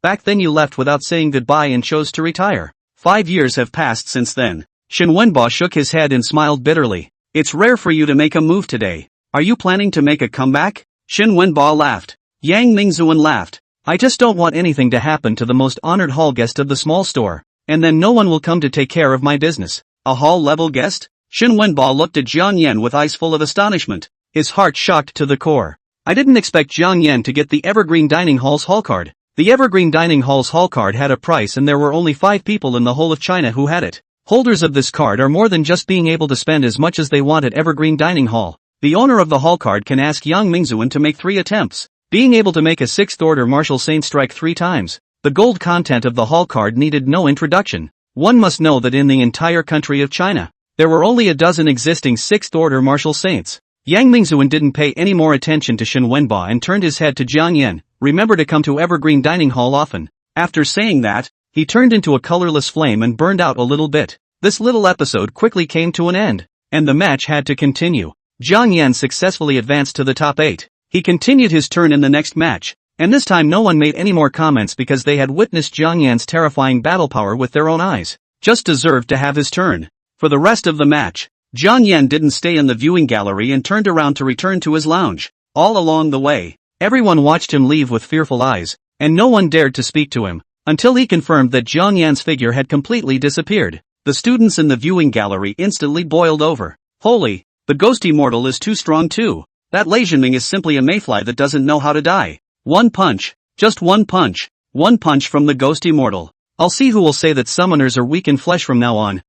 Back then you left without saying goodbye and chose to retire. 5 years have passed since then. Shen Wenba shook his head and smiled bitterly. It's rare for you to make a move today. Are you planning to make a comeback? Shen Wenba laughed. Yang Mingzuan laughed. I just don't want anything to happen to the most honored hall guest of the small store, and then no one will come to take care of my business. A hall-level guest? Shen Wenba looked at Jiang Yan with eyes full of astonishment, his heart shocked to the core. I didn't expect Jiang Yan to get the Evergreen Dining Hall's hall card. The Evergreen Dining Hall's hall card had a price and there were only 5 people in the whole of China who had it. Holders of this card are more than just being able to spend as much as they want at Evergreen Dining Hall. The owner of the hall card can ask Yang Mingzuan to make 3 attempts. Being able to make a 6th order martial saint strike 3 times. The gold content of the hall card needed no introduction. One must know that in the entire country of China, there were only a dozen existing 6th order martial saints. Yang Mingzuan didn't pay any more attention to Shen Wenba and turned his head to Jiang Yan. Remember to come to Evergreen Dining Hall often. After saying that, he turned into a colorless flame and burned out a little bit. This little episode quickly came to an end, and the match had to continue. Jiang Yan successfully advanced to the top 8. He continued his turn in the next match, and this time no one made any more comments because they had witnessed Jiang Yan's terrifying battle power with their own eyes. Just deserved to have his turn. For the rest of the match, Jiang Yan didn't stay in the viewing gallery and turned around to return to his lounge. All along the way, everyone watched him leave with fearful eyes, and no one dared to speak to him, until he confirmed that Jiang Yan's figure had completely disappeared. The students in the viewing gallery instantly boiled over. Holy, the ghost immortal is too strong too. That Lei Zhenming is simply a mayfly that doesn't know how to die. One punch, just one punch from the ghost immortal. I'll see who will say that summoners are weak in flesh from now on.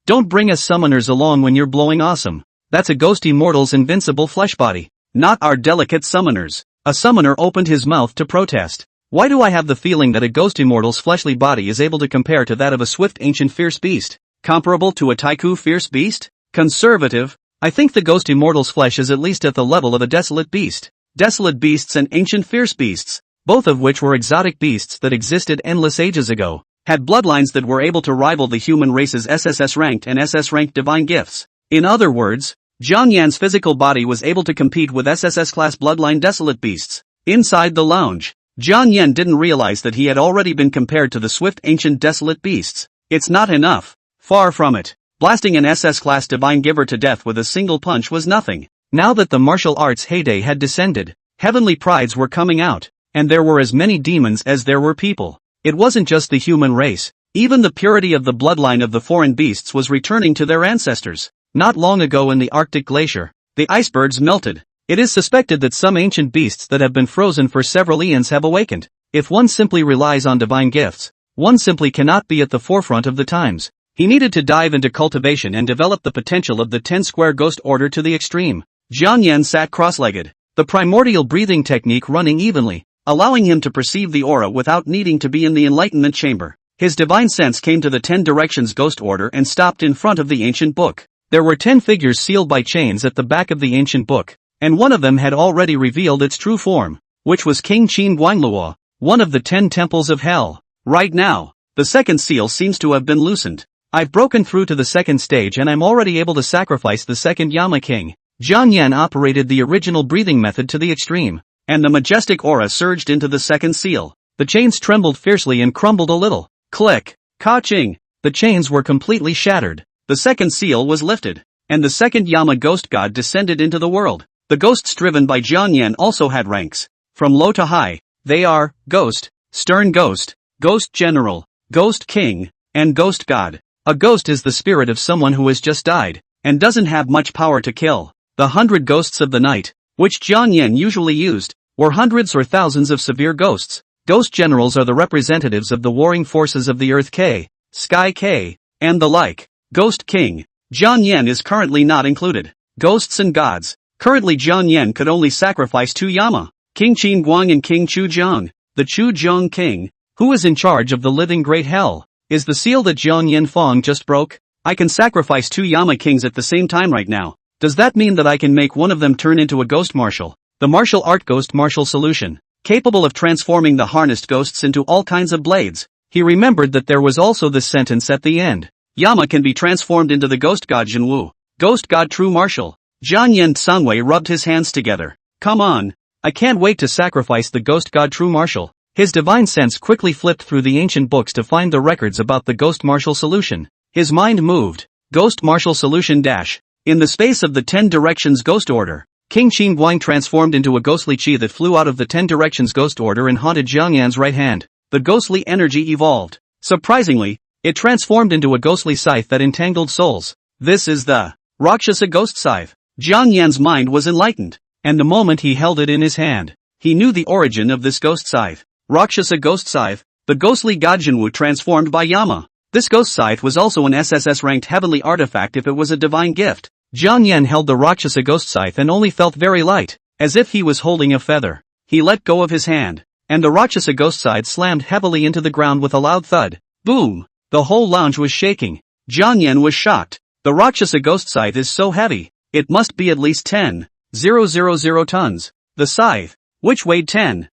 Don't bring us summoners along when you're blowing awesome. That's a ghost immortal's invincible flesh body. Not our delicate summoners. A summoner opened his mouth to protest. Why do I have the feeling that a ghost immortal's fleshly body is able to compare to that of a swift ancient fierce beast? Comparable to a Taiku fierce beast? Conservative. I think the ghost immortal's flesh is at least at the level of a desolate beast. Desolate beasts and ancient fierce beasts, both of which were exotic beasts that existed endless ages ago, had bloodlines that were able to rival the human race's SSS-ranked and SS-ranked divine gifts. In other words, Jiang Yan's physical body was able to compete with SSS-class bloodline desolate beasts. Inside the lounge, Jiang Yan didn't realize that he had already been compared to the swift ancient desolate beasts. It's not enough. Far from it. Blasting an SS-class divine giver to death with a single punch was nothing. Now that the martial arts heyday had descended, heavenly prides were coming out, and there were as many demons as there were people. It wasn't just the human race, even the purity of the bloodline of the foreign beasts was returning to their ancestors. Not long ago in the Arctic glacier, the icebergs melted. It is suspected that some ancient beasts that have been frozen for several eons have awakened. If one simply relies on divine gifts, one simply cannot be at the forefront of the times. He needed to dive into cultivation and develop the potential of the 10-square ghost order to the extreme. Jiang Yan sat cross-legged, the primordial breathing technique running evenly, allowing him to perceive the aura without needing to be in the Enlightenment chamber. His divine sense came to the 10 directions ghost order and stopped in front of the ancient book. There were 10 figures sealed by chains at the back of the ancient book, and one of them had already revealed its true form, which was King Qin Guanglua, one of the 10 temples of hell. Right now, the second seal seems to have been loosened. I've broken through to the second stage and I'm already able to sacrifice the second Yama king. Jiang Yan operated the original breathing method to the extreme, and the majestic aura surged into the second seal. The chains trembled fiercely and crumbled a little. Click. Ka-ching. The chains were completely shattered. The second seal was lifted, and the second Yama ghost god descended into the world. The ghosts driven by Jiang Yan also had ranks. From low to high, they are Ghost, Stern Ghost, Ghost General, Ghost King, and Ghost God. A ghost is the spirit of someone who has just died, and doesn't have much power to kill. The 100 ghosts of the night, which Jiang Yan usually used, were hundreds or thousands of severe ghosts. Ghost generals are the representatives of the warring forces of the Earth K, Sky K, and the like. Ghost King, Jiang Yan is currently not included. Ghosts and gods. Currently Jiang Yan could only sacrifice 2 Yama, King Qin Guang and King Chu Jiang. The Chu Jiang King, who is in charge of the living great hell, is the seal that Jiang Yan Fong just broke. I can sacrifice 2 Yama kings at the same time right now. Does that mean that I can make one of them turn into a ghost martial? The martial art ghost martial solution, capable of transforming the harnessed ghosts into all kinds of blades. He remembered that there was also this sentence at the end. Yama can be transformed into the ghost god Jinwu, ghost god true martial. Jiang Yan Sangwei rubbed his hands together. Come on. I can't wait to sacrifice the ghost god true martial. His divine sense quickly flipped through the ancient books to find the records about the ghost martial solution. His mind moved. Ghost martial solution dash. In the space of the 10 directions ghost order, King Qin Guang transformed into a ghostly chi that flew out of the 10 directions ghost order and haunted Jiang Yan's right hand. The ghostly energy evolved. Surprisingly, it transformed into a ghostly scythe that entangled souls. This is the Rakshasa ghost scythe. Jiang Yan's mind was enlightened, and the moment he held it in his hand, he knew the origin of this ghost scythe. Rakshasa ghost scythe, the ghostly god Jinwu transformed by Yama. This ghost scythe was also an SSS-ranked heavenly artifact if it was a divine gift. Jiang Yan held the Rakshasa ghost scythe and only felt very light, as if he was holding a feather. He let go of his hand, and the Rakshasa ghost scythe slammed heavily into the ground with a loud thud. Boom! The whole lounge was shaking. Jiang Yan was shocked. The Rakshasa ghost scythe is so heavy. It must be at least 10,000 tons. The scythe, which weighed 10,000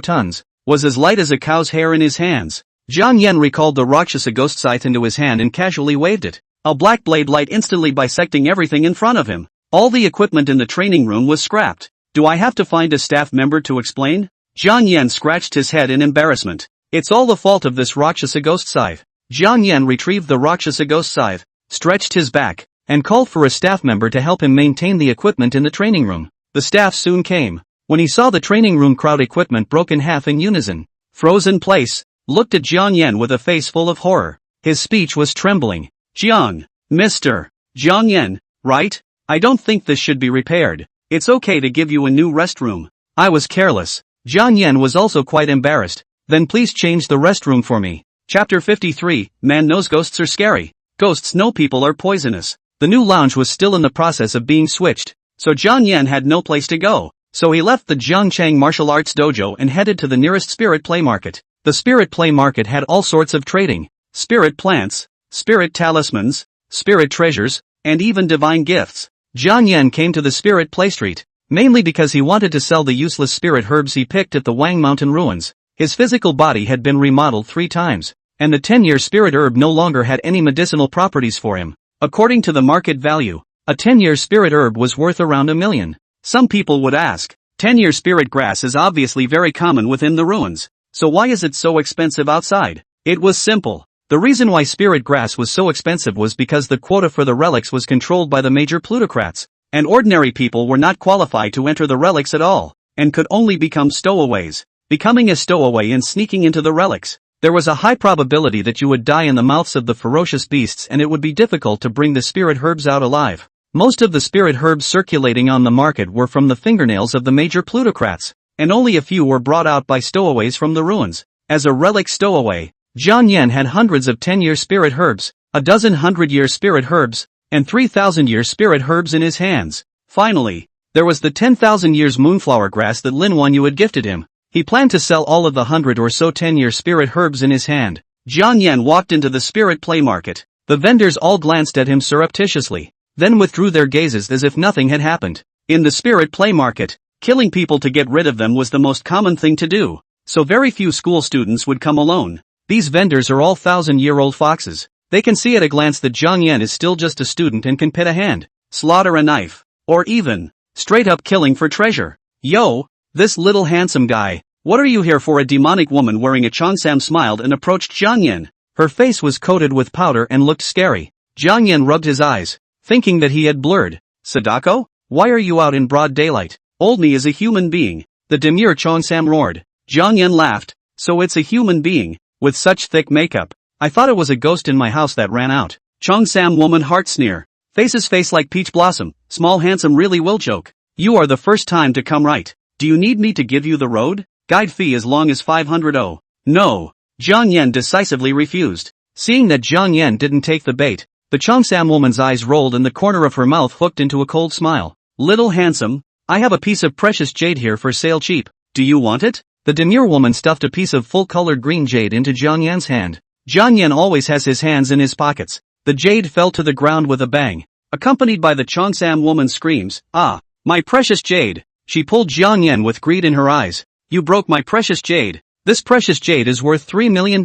tons, was as light as a cow's hair in his hands. Jiang Yan recalled the Rakshasa ghost scythe into his hand and casually waved it. A black blade light instantly bisecting everything in front of him. All the equipment in the training room was scrapped. Do I have to find a staff member to explain? Jiang Yan scratched his head in embarrassment. It's all the fault of this Rakshasa ghost scythe. Jiang Yan retrieved the Rakshasa ghost scythe, stretched his back, and called for a staff member to help him maintain the equipment in the training room. The staff soon came. When he saw the training room crowd equipment broke in half in unison, Frozen Place looked at Jiang Yan with a face full of horror. His speech was trembling. Jiang, Mr. Jiang Yan, right? I don't think this should be repaired. It's okay to give you a new restroom. I was careless. Jiang Yan was also quite embarrassed. Then please change the restroom for me. Chapter 53, Man knows ghosts are scary. Ghosts know people are poisonous. The new lounge was still in the process of being switched, so Jiang Yan had no place to go. So he left the Jiangchang martial arts dojo and headed to the nearest spirit play market. The spirit play market had all sorts of trading. Spirit plants, spirit talismans, spirit treasures, and even divine gifts. Jiang Yan came to the spirit play street, mainly because he wanted to sell the useless spirit herbs he picked at the Wang Mountain ruins. His physical body had been remodeled 3 times, and the 10-year spirit herb no longer had any medicinal properties for him. According to the market value, a 10-year spirit herb was worth around $1 million. Some people would ask, 10-year spirit grass is obviously very common within the ruins, so why is it so expensive outside? It was simple. The reason why spirit grass was so expensive was because the quota for the relics was controlled by the major plutocrats, and ordinary people were not qualified to enter the relics at all, and could only become stowaways. Becoming a stowaway and sneaking into the relics, there was a high probability that you would die in the mouths of the ferocious beasts, and it would be difficult to bring the spirit herbs out alive. Most of the spirit herbs circulating on the market were from the fingernails of the major plutocrats, and only a few were brought out by stowaways from the ruins. As a relic stowaway, Jiang Yan had hundreds of 10-year spirit herbs, a dozen 100-year spirit herbs, and 3,000-year spirit herbs in his hands. Finally, there was the 10,000 years moonflower grass that Lin Wanyu had gifted him. He planned to sell all of the 100 or so 10-year spirit herbs in his hand. Jiang Yan walked into the spirit play market. The vendors all glanced at him surreptitiously, then withdrew their gazes as if nothing had happened. In the spirit play market, killing people to get rid of them was the most common thing to do, so very few school students would come alone. These vendors are all 1,000-year-old foxes. They can see at a glance that Jiang Yan is still just a student and can pit a hand, slaughter a knife, or even straight-up killing for treasure. Yo, this little handsome guy, what are you here for? A demonic woman wearing a cheongsam smiled and approached Jiang Yan. Her face was coated with powder and looked scary. Jiang Yan rubbed his eyes, thinking that he had blurred. Sadako? Why are you out in broad daylight? Old me is a human being. The demure cheongsam roared. Jiang Yan laughed. So it's a human being, with such thick makeup. I thought it was a ghost in my house that ran out. Cheongsam woman heart sneer. Face's face like peach blossom. Small handsome really will joke. You are the first time to come, right? Do you need me to give you the road? Guide fee as long as 500. Oh. No. Jiang Yan decisively refused. Seeing that Jiang Yan didn't take the bait, the cheongsam woman's eyes rolled and the corner of her mouth hooked into a cold smile. Little handsome, I have a piece of precious jade here for sale cheap. Do you want it? The demure woman stuffed a piece of full-colored green jade into Jiang Yan's hand. Jiang Yan always has his hands in his pockets. The jade fell to the ground with a bang, accompanied by the cheongsam woman's screams. Ah, my precious jade! She pulled Jiang Yan with greed in her eyes. You broke my precious jade. This precious jade is worth $3 million.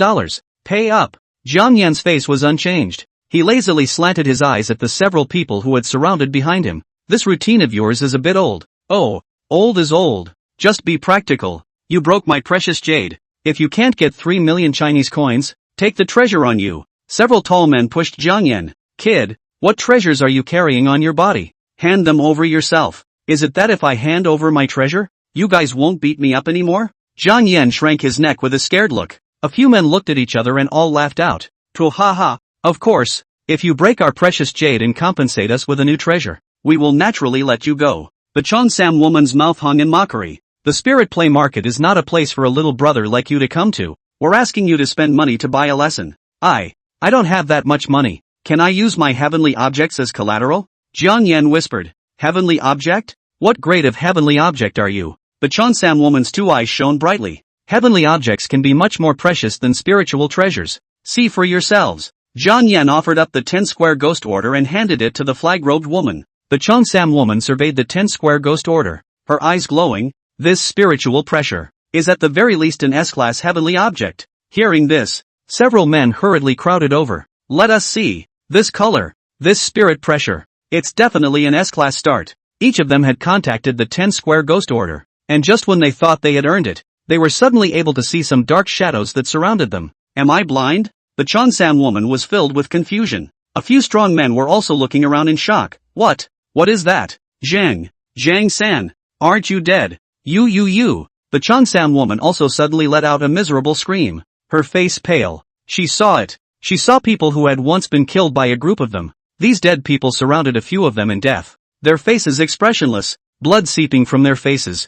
Pay up. Jiang Yan's face was unchanged. He lazily slanted his eyes at the several people who had surrounded behind him. This routine of yours is a bit old. Oh, old is old. Just be practical. You broke my precious jade. If you can't get 3 million Chinese coins, take the treasure on you. Several tall men pushed Jiang Yan. Kid, what treasures are you carrying on your body? Hand them over yourself. Is it that if I hand over my treasure, you guys won't beat me up anymore? Jiang Yan shrank his neck with a scared look. A few men looked at each other and all laughed out. Ha. Of course, if you break our precious jade and compensate us with a new treasure, we will naturally let you go. The cheongsam woman's mouth hung in mockery. The spirit play market is not a place for a little brother like you to come to. We're asking you to spend money to buy a lesson. I don't have that much money. Can I use my heavenly objects as collateral? Jiang Yan whispered. Heavenly object? What grade of heavenly object are you? The cheongsam woman's two eyes shone brightly. Heavenly objects can be much more precious than spiritual treasures. See for yourselves. Jiang Yan offered up the 10-square ghost order and handed it to the flag-robed woman. The cheongsam woman surveyed the 10-square ghost order, her eyes glowing. This spiritual pressure is at the very least an S-class heavenly object. Hearing this, several men hurriedly crowded over. Let us see. This color. This spirit pressure. It's definitely an S-class start. Each of them had contacted the 10-square ghost order, and just when they thought they had earned it, they were suddenly able to see some dark shadows that surrounded them. Am I blind? The cheongsam woman was filled with confusion. A few strong men were also looking around in shock. What? What is that? Zhang-san, aren't you dead? You. The cheongsam woman also suddenly let out a miserable scream. Her face pale. She saw it. She saw people who had once been killed by a group of them. These dead people surrounded a few of them in death. Their faces expressionless, blood seeping from their faces.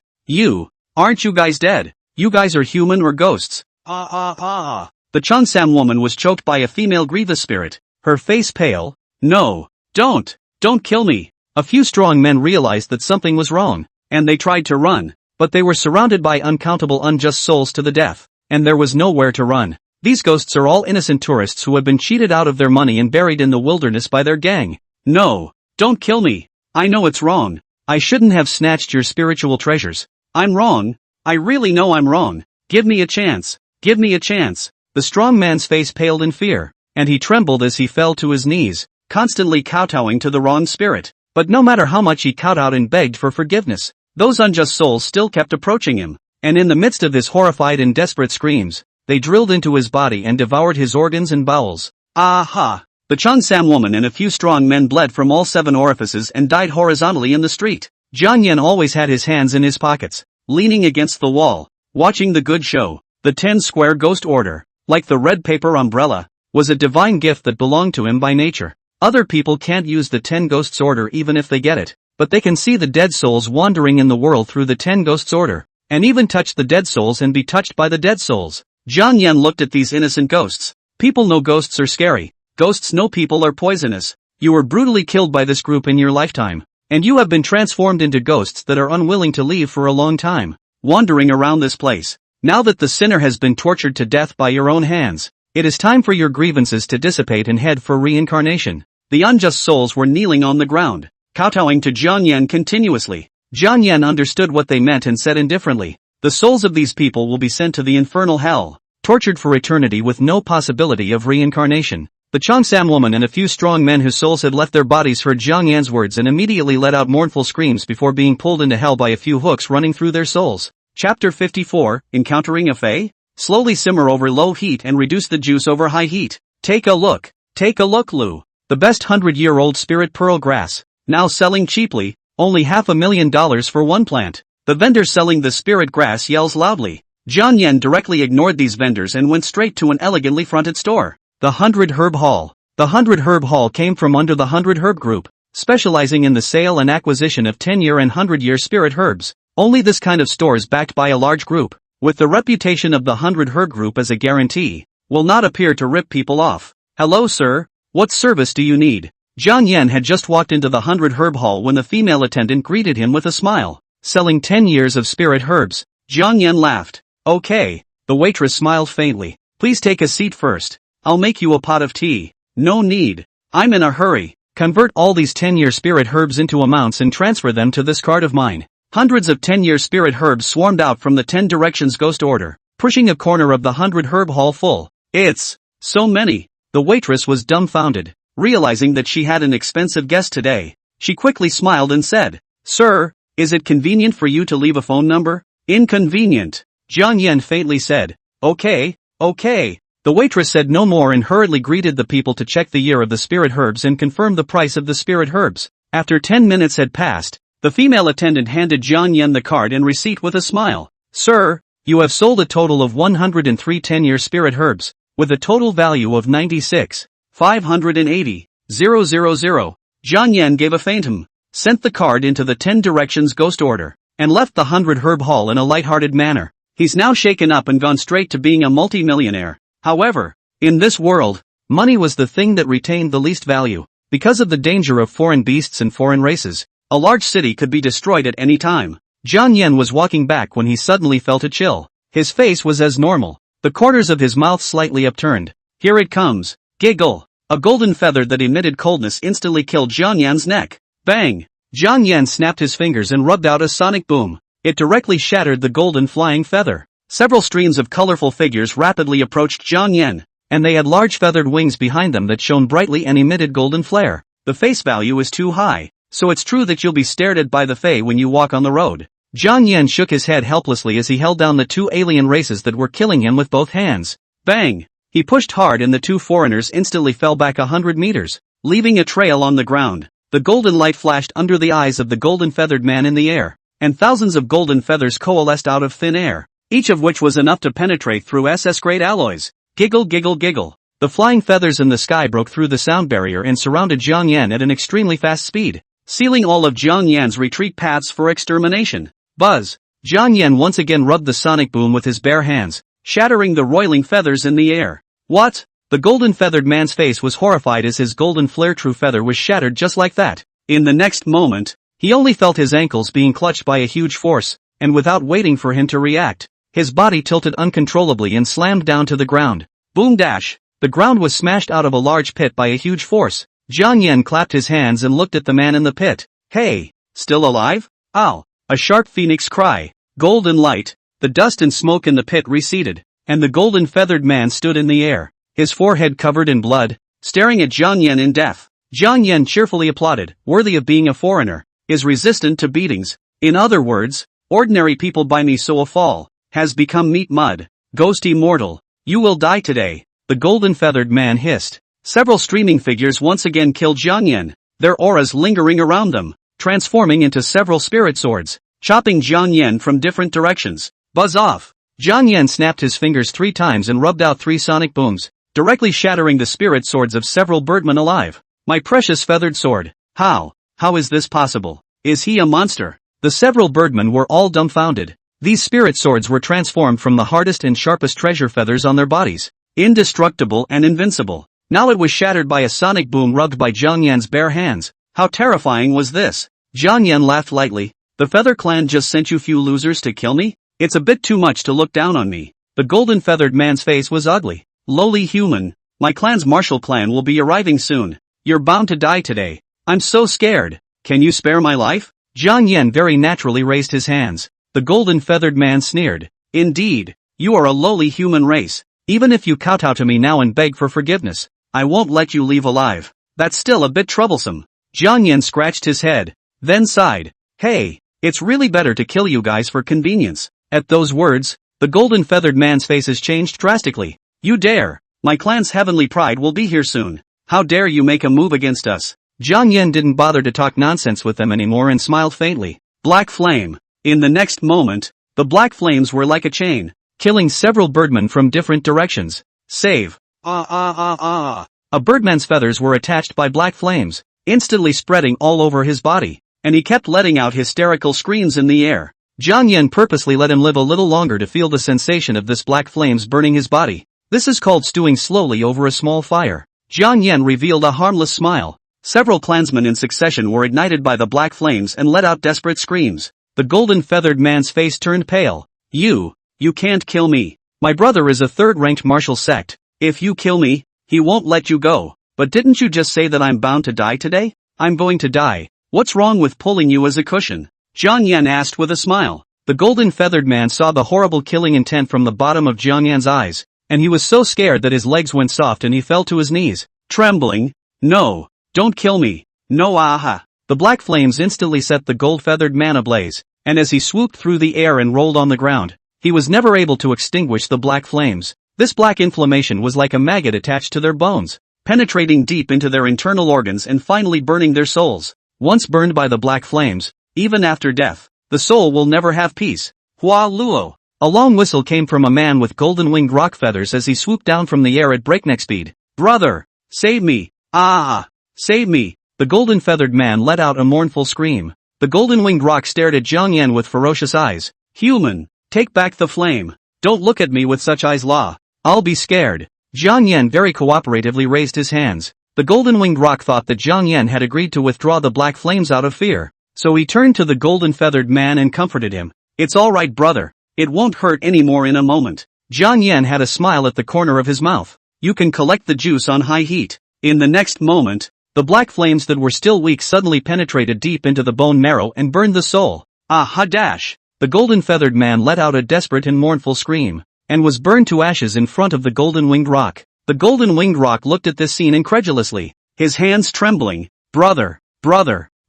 Aren't you guys dead? You guys are human or ghosts? The cheongsam woman was choked by a female grievous spirit, her face pale. No, don't kill me. A few strong men realized that something was wrong, and they tried to run, but they were surrounded by uncountable unjust souls to the death, and there was nowhere to run. These ghosts are all innocent tourists who have been cheated out of their money and buried in the wilderness by their gang. No, don't kill me. I know it's wrong. I shouldn't have snatched your spiritual treasures. I'm wrong. I really know I'm wrong. Give me a chance. Give me a chance. The strong man's face paled in fear, and he trembled as he fell to his knees, constantly kowtowing to the wrong spirit. But no matter how much he kowtowed and begged for forgiveness, those unjust souls still kept approaching him, and in the midst of his horrified and desperate screams, they drilled into his body and devoured his organs and bowels. Aha! The Cheongsam woman and a few strong men bled from all 7 orifices and died horizontally in the street. Jiang Yan always had his hands in his pockets, leaning against the wall, watching the good show. The 10-square ghost order, like the red paper umbrella, was a divine gift that belonged to him by nature. Other people can't use the 10 ghosts order even if they get it, but they can see the dead souls wandering in the world through the 10 ghosts order, and even touch the dead souls and be touched by the dead souls. Jiang Yan looked at these innocent ghosts. People know ghosts are scary. Ghosts know people are poisonous. You were brutally killed by this group in your lifetime, and you have been transformed into ghosts that are unwilling to leave for a long time, wandering around this place. Now that the sinner has been tortured to death by your own hands, it is time for your grievances to dissipate and head for reincarnation. The unjust souls were kneeling on the ground, kowtowing to Jiang Yan continuously. Jiang Yan understood what they meant and said indifferently, the souls of these people will be sent to the infernal hell, tortured for eternity with no possibility of reincarnation. The Cheongsam woman and a few strong men whose souls had left their bodies heard Jiang Yan's words and immediately let out mournful screams before being pulled into hell by a few hooks running through their souls. Chapter 54, Encountering a Fae? Slowly simmer over low heat and reduce the juice over high heat. Take a look, Lu. The best 100-year-old spirit pearl grass, now selling cheaply, only $500,000 for one plant. The vendor selling the spirit grass yells loudly. Jiang Yan directly ignored these vendors and went straight to an elegantly fronted store. The 100 Herb Hall. The 100 Herb Hall came from under the 100 Herb Group, specializing in the sale and acquisition of 10-year and 100-year spirit herbs. Only this kind of stores backed by a large group, with the reputation of the 100 Herb Group as a guarantee, will not appear to rip people off. Hello sir, what service do you need? Jiang Yan had just walked into the 100 Herb Hall when the female attendant greeted him with a smile. Selling 10 years of spirit herbs. Jiang Yan laughed. Okay. The waitress smiled faintly. Please take a seat first. I'll make you a pot of tea. No need. I'm in a hurry. Convert all these 10-year spirit herbs into amounts and transfer them to this card of mine. Hundreds of 10-year spirit herbs swarmed out from the 10 Directions Ghost Order, pushing a corner of the 100 Herb Hall full. It's so many. The waitress was dumbfounded, realizing that she had an expensive guest today. She quickly smiled and said, Sir, is it convenient for you to leave a phone number? Inconvenient. Jiang Yan faintly said, Okay. The waitress said no more and hurriedly greeted the people to check the year of the spirit herbs and confirm the price of the spirit herbs. After 10 minutes had passed, the female attendant handed Jiang Yan the card and receipt with a smile. Sir, you have sold a total of 103 10-year spirit herbs, with a total value of 96,580,000. Jiang Yan gave a faint sent the card into the 10 Directions Ghost Order, and left the 100 Herb Hall in a light-hearted manner. He's now shaken up and gone straight to being a multi-millionaire. However, in this world, money was the thing that retained the least value. Because of the danger of foreign beasts and foreign races, a large city could be destroyed at any time. Jiang Yan was walking back when he suddenly felt a chill. His face was as normal, the corners of his mouth slightly upturned. Here it comes. Giggle. A golden feather that emitted coldness instantly killed Jiang Yan's neck. Bang! Jiang Yan snapped his fingers and rubbed out a sonic boom. It directly shattered the golden flying feather. Several streams of colorful figures rapidly approached Jiang Yan, and they had large feathered wings behind them that shone brightly and emitted golden flare. The face value is too high, so it's true that you'll be stared at by the Fae when you walk on the road. Jiang Yan shook his head helplessly as he held down the 2 alien races that were killing him with both hands. Bang! He pushed hard and the 2 foreigners instantly fell back 100 meters, leaving a trail on the ground. The golden light flashed under the eyes of the golden feathered man in the air, and thousands of golden feathers coalesced out of thin air, each of which was enough to penetrate through SS-grade alloys. Giggle giggle giggle. The flying feathers in the sky broke through the sound barrier and surrounded Jiang Yan at an extremely fast speed, sealing all of Jiang Yan's retreat paths for extermination. Buzz! Jiang Yan once again rubbed the sonic boom with his bare hands, shattering the roiling feathers in the air. What? The golden feathered man's face was horrified as his golden flare true feather was shattered just like that. In the next moment, he only felt his ankles being clutched by a huge force, and without waiting for him to react, his body tilted uncontrollably and slammed down to the ground. Boom dash! The ground was smashed out of a large pit by a huge force. Jiang Yan clapped his hands and looked at the man in the pit. Hey! Still alive? Ow! A sharp phoenix cry. Golden light. The dust and smoke in the pit receded, and the golden feathered man stood in the air, his forehead covered in blood, staring at Jiang Yan in death. Jiang Yan cheerfully applauded, worthy of being a foreigner, is resistant to beatings. In other words, ordinary people buy me so a fall, has become meat mud. Ghost immortal. You will die today, the golden-feathered man hissed. Several streaming figures once again killed Jiang Yan, their auras lingering around them, transforming into several spirit swords, chopping Jiang Yan from different directions. Buzz off! Jiang Yan snapped his fingers 3 times and rubbed out 3 sonic booms, directly shattering the spirit swords of several birdmen alive. My precious feathered sword. How is this possible? Is he a monster? The several birdmen were all dumbfounded. These spirit swords were transformed from the hardest and sharpest treasure feathers on their bodies. Indestructible and invincible. Now it was shattered by a sonic boom rubbed by Jiang Yan's bare hands. How terrifying was this? Jiang Yan laughed lightly. The Feather Clan just sent you few losers to kill me? It's a bit too much to look down on me. The golden-feathered man's face was ugly. Lowly human. My clan's martial clan will be arriving soon. You're bound to die today. I'm so scared. Can you spare my life? Jiang Yan very naturally raised his hands. The golden-feathered man sneered. Indeed, you are a lowly human race. Even if you kowtow to me now and beg for forgiveness, I won't let you leave alive. That's still a bit troublesome. Jiang Yan scratched his head, then sighed. Hey, it's really better to kill you guys for convenience. At those words, the golden-feathered man's faces changed drastically. You dare! My clan's heavenly pride will be here soon. How dare you make a move against us? Jiang Yan didn't bother to talk nonsense with them anymore and smiled faintly. Black flame. In the next moment, the black flames were like a chain, killing several birdmen from different directions. Save. A birdman's feathers were attached by black flames, instantly spreading all over his body, and he kept letting out hysterical screams in the air. Jiang Yan purposely let him live a little longer to feel the sensation of this black flames burning his body. This is called stewing slowly over a small fire. Jiang Yan revealed a harmless smile. Several clansmen in succession were ignited by the black flames and let out desperate screams. The golden-feathered man's face turned pale. You can't kill me. My brother is a third-ranked martial sect. If you kill me, he won't let you go. But didn't you just say that I'm bound to die today? I'm going to die. What's wrong with pulling you as a cushion? Jiang Yan asked with a smile. The golden-feathered man saw the horrible killing intent from the bottom of Jiang Yan's eyes, and he was so scared that his legs went soft and he fell to his knees, trembling. No, don't kill me. No, aha. The black flames instantly set the gold-feathered man ablaze, and as he swooped through the air and rolled on the ground, he was never able to extinguish the black flames. This black inflammation was like a maggot attached to their bones, penetrating deep into their internal organs and finally burning their souls. Once burned by the black flames, even after death, the soul will never have peace. Hua Luo. A long whistle came from a man with golden-winged rock feathers as he swooped down from the air at breakneck speed. Brother! Save me! Ah! Save me! The golden-feathered man let out a mournful scream. The golden-winged rock stared at Jiang Yan with ferocious eyes. Human! Take back the flame! Don't look at me with such eyes, La! I'll be scared! Jiang Yan very cooperatively raised his hands. The golden-winged rock thought that Jiang Yan had agreed to withdraw the black flames out of fear. So he turned to the golden-feathered man and comforted him. It's all right, brother. It won't hurt anymore in a moment. Jiang Yan had a smile at the corner of his mouth. You can collect the juice on high heat. In the next moment, the black flames that were still weak suddenly penetrated deep into the bone marrow and burned the soul. Ah-ha dash! The golden-feathered man let out a desperate and mournful scream, and was burned to ashes in front of the golden-winged rock. The golden-winged rock looked at this scene incredulously, his hands trembling. Brother!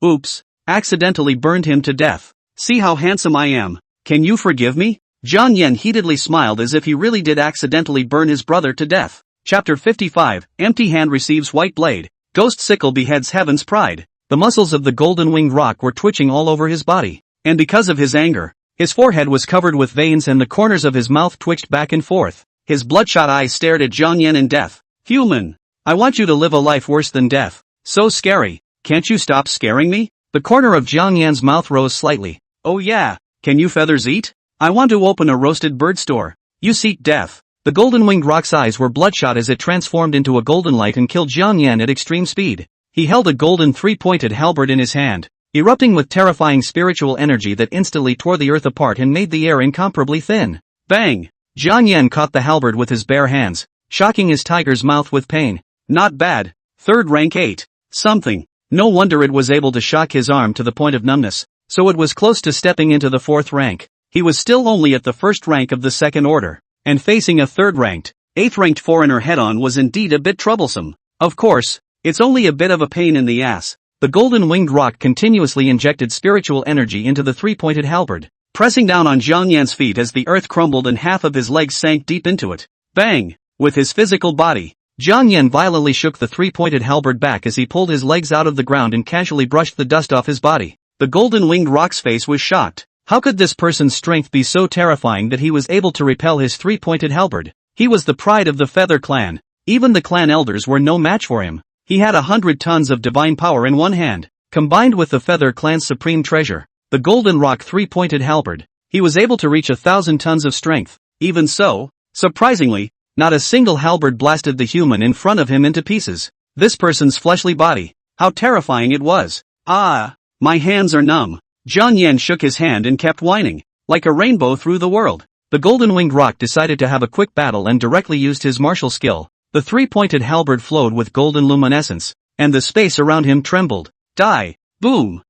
Oops! Accidentally burned him to death. See how handsome I am. Can you forgive me? Jiang Yan heatedly smiled as if he really did accidentally burn his brother to death. Chapter 55, Empty Hand Receives White Blade. Ghost Sickle Beheads Heaven's Pride. The muscles of the golden-winged rock were twitching all over his body, and because of his anger, his forehead was covered with veins and the corners of his mouth twitched back and forth. His bloodshot eyes stared at Jiang Yan in death. Human! I want you to live a life worse than death. So scary. Can't you stop scaring me? The corner of Jiang Yan's mouth rose slightly. Oh yeah, can you feathers eat? I want to open a roasted bird store. You seek death. The golden-winged rock's eyes were bloodshot as it transformed into a golden light and killed Jiang Yan at extreme speed. He held a golden three-pointed halberd in his hand, erupting with terrifying spiritual energy that instantly tore the earth apart and made the air incomparably thin. Bang! Jiang Yan caught the halberd with his bare hands, shocking his tiger's mouth with pain. Not bad. Third rank 8. Something. No wonder it was able to shock his arm to the point of numbness, so it was close to stepping into the 4th rank. He was still only at the 1st rank of the 2nd order, and facing a 3rd-ranked, 8th-ranked foreigner head-on was indeed a bit troublesome. Of course, it's only a bit of a pain in the ass. The golden-winged rock continuously injected spiritual energy into the three-pointed halberd, pressing down on Jiang Yan's feet as the earth crumbled and half of his legs sank deep into it. Bang! With his physical body, Jiang Yan violently shook the three-pointed halberd back as he pulled his legs out of the ground and casually brushed the dust off his body. The golden-winged rock's face was shocked. How could this person's strength be so terrifying that he was able to repel his three-pointed halberd? He was the pride of the Feather Clan. Even the clan elders were no match for him. He had 100 tons of divine power in one hand, combined with the Feather Clan's supreme treasure, the Golden Rock three-pointed halberd. He was able to reach 1,000 tons of strength. Even so, surprisingly, not a single halberd blasted the human in front of him into pieces. This person's fleshly body. How terrifying it was. Ah, my hands are numb. Jiang Yan shook his hand and kept whining, like a rainbow through the world. The golden-winged rock decided to have a quick battle and directly used his martial skill. The three-pointed halberd flowed with golden luminescence, and the space around him trembled. Die! Boom!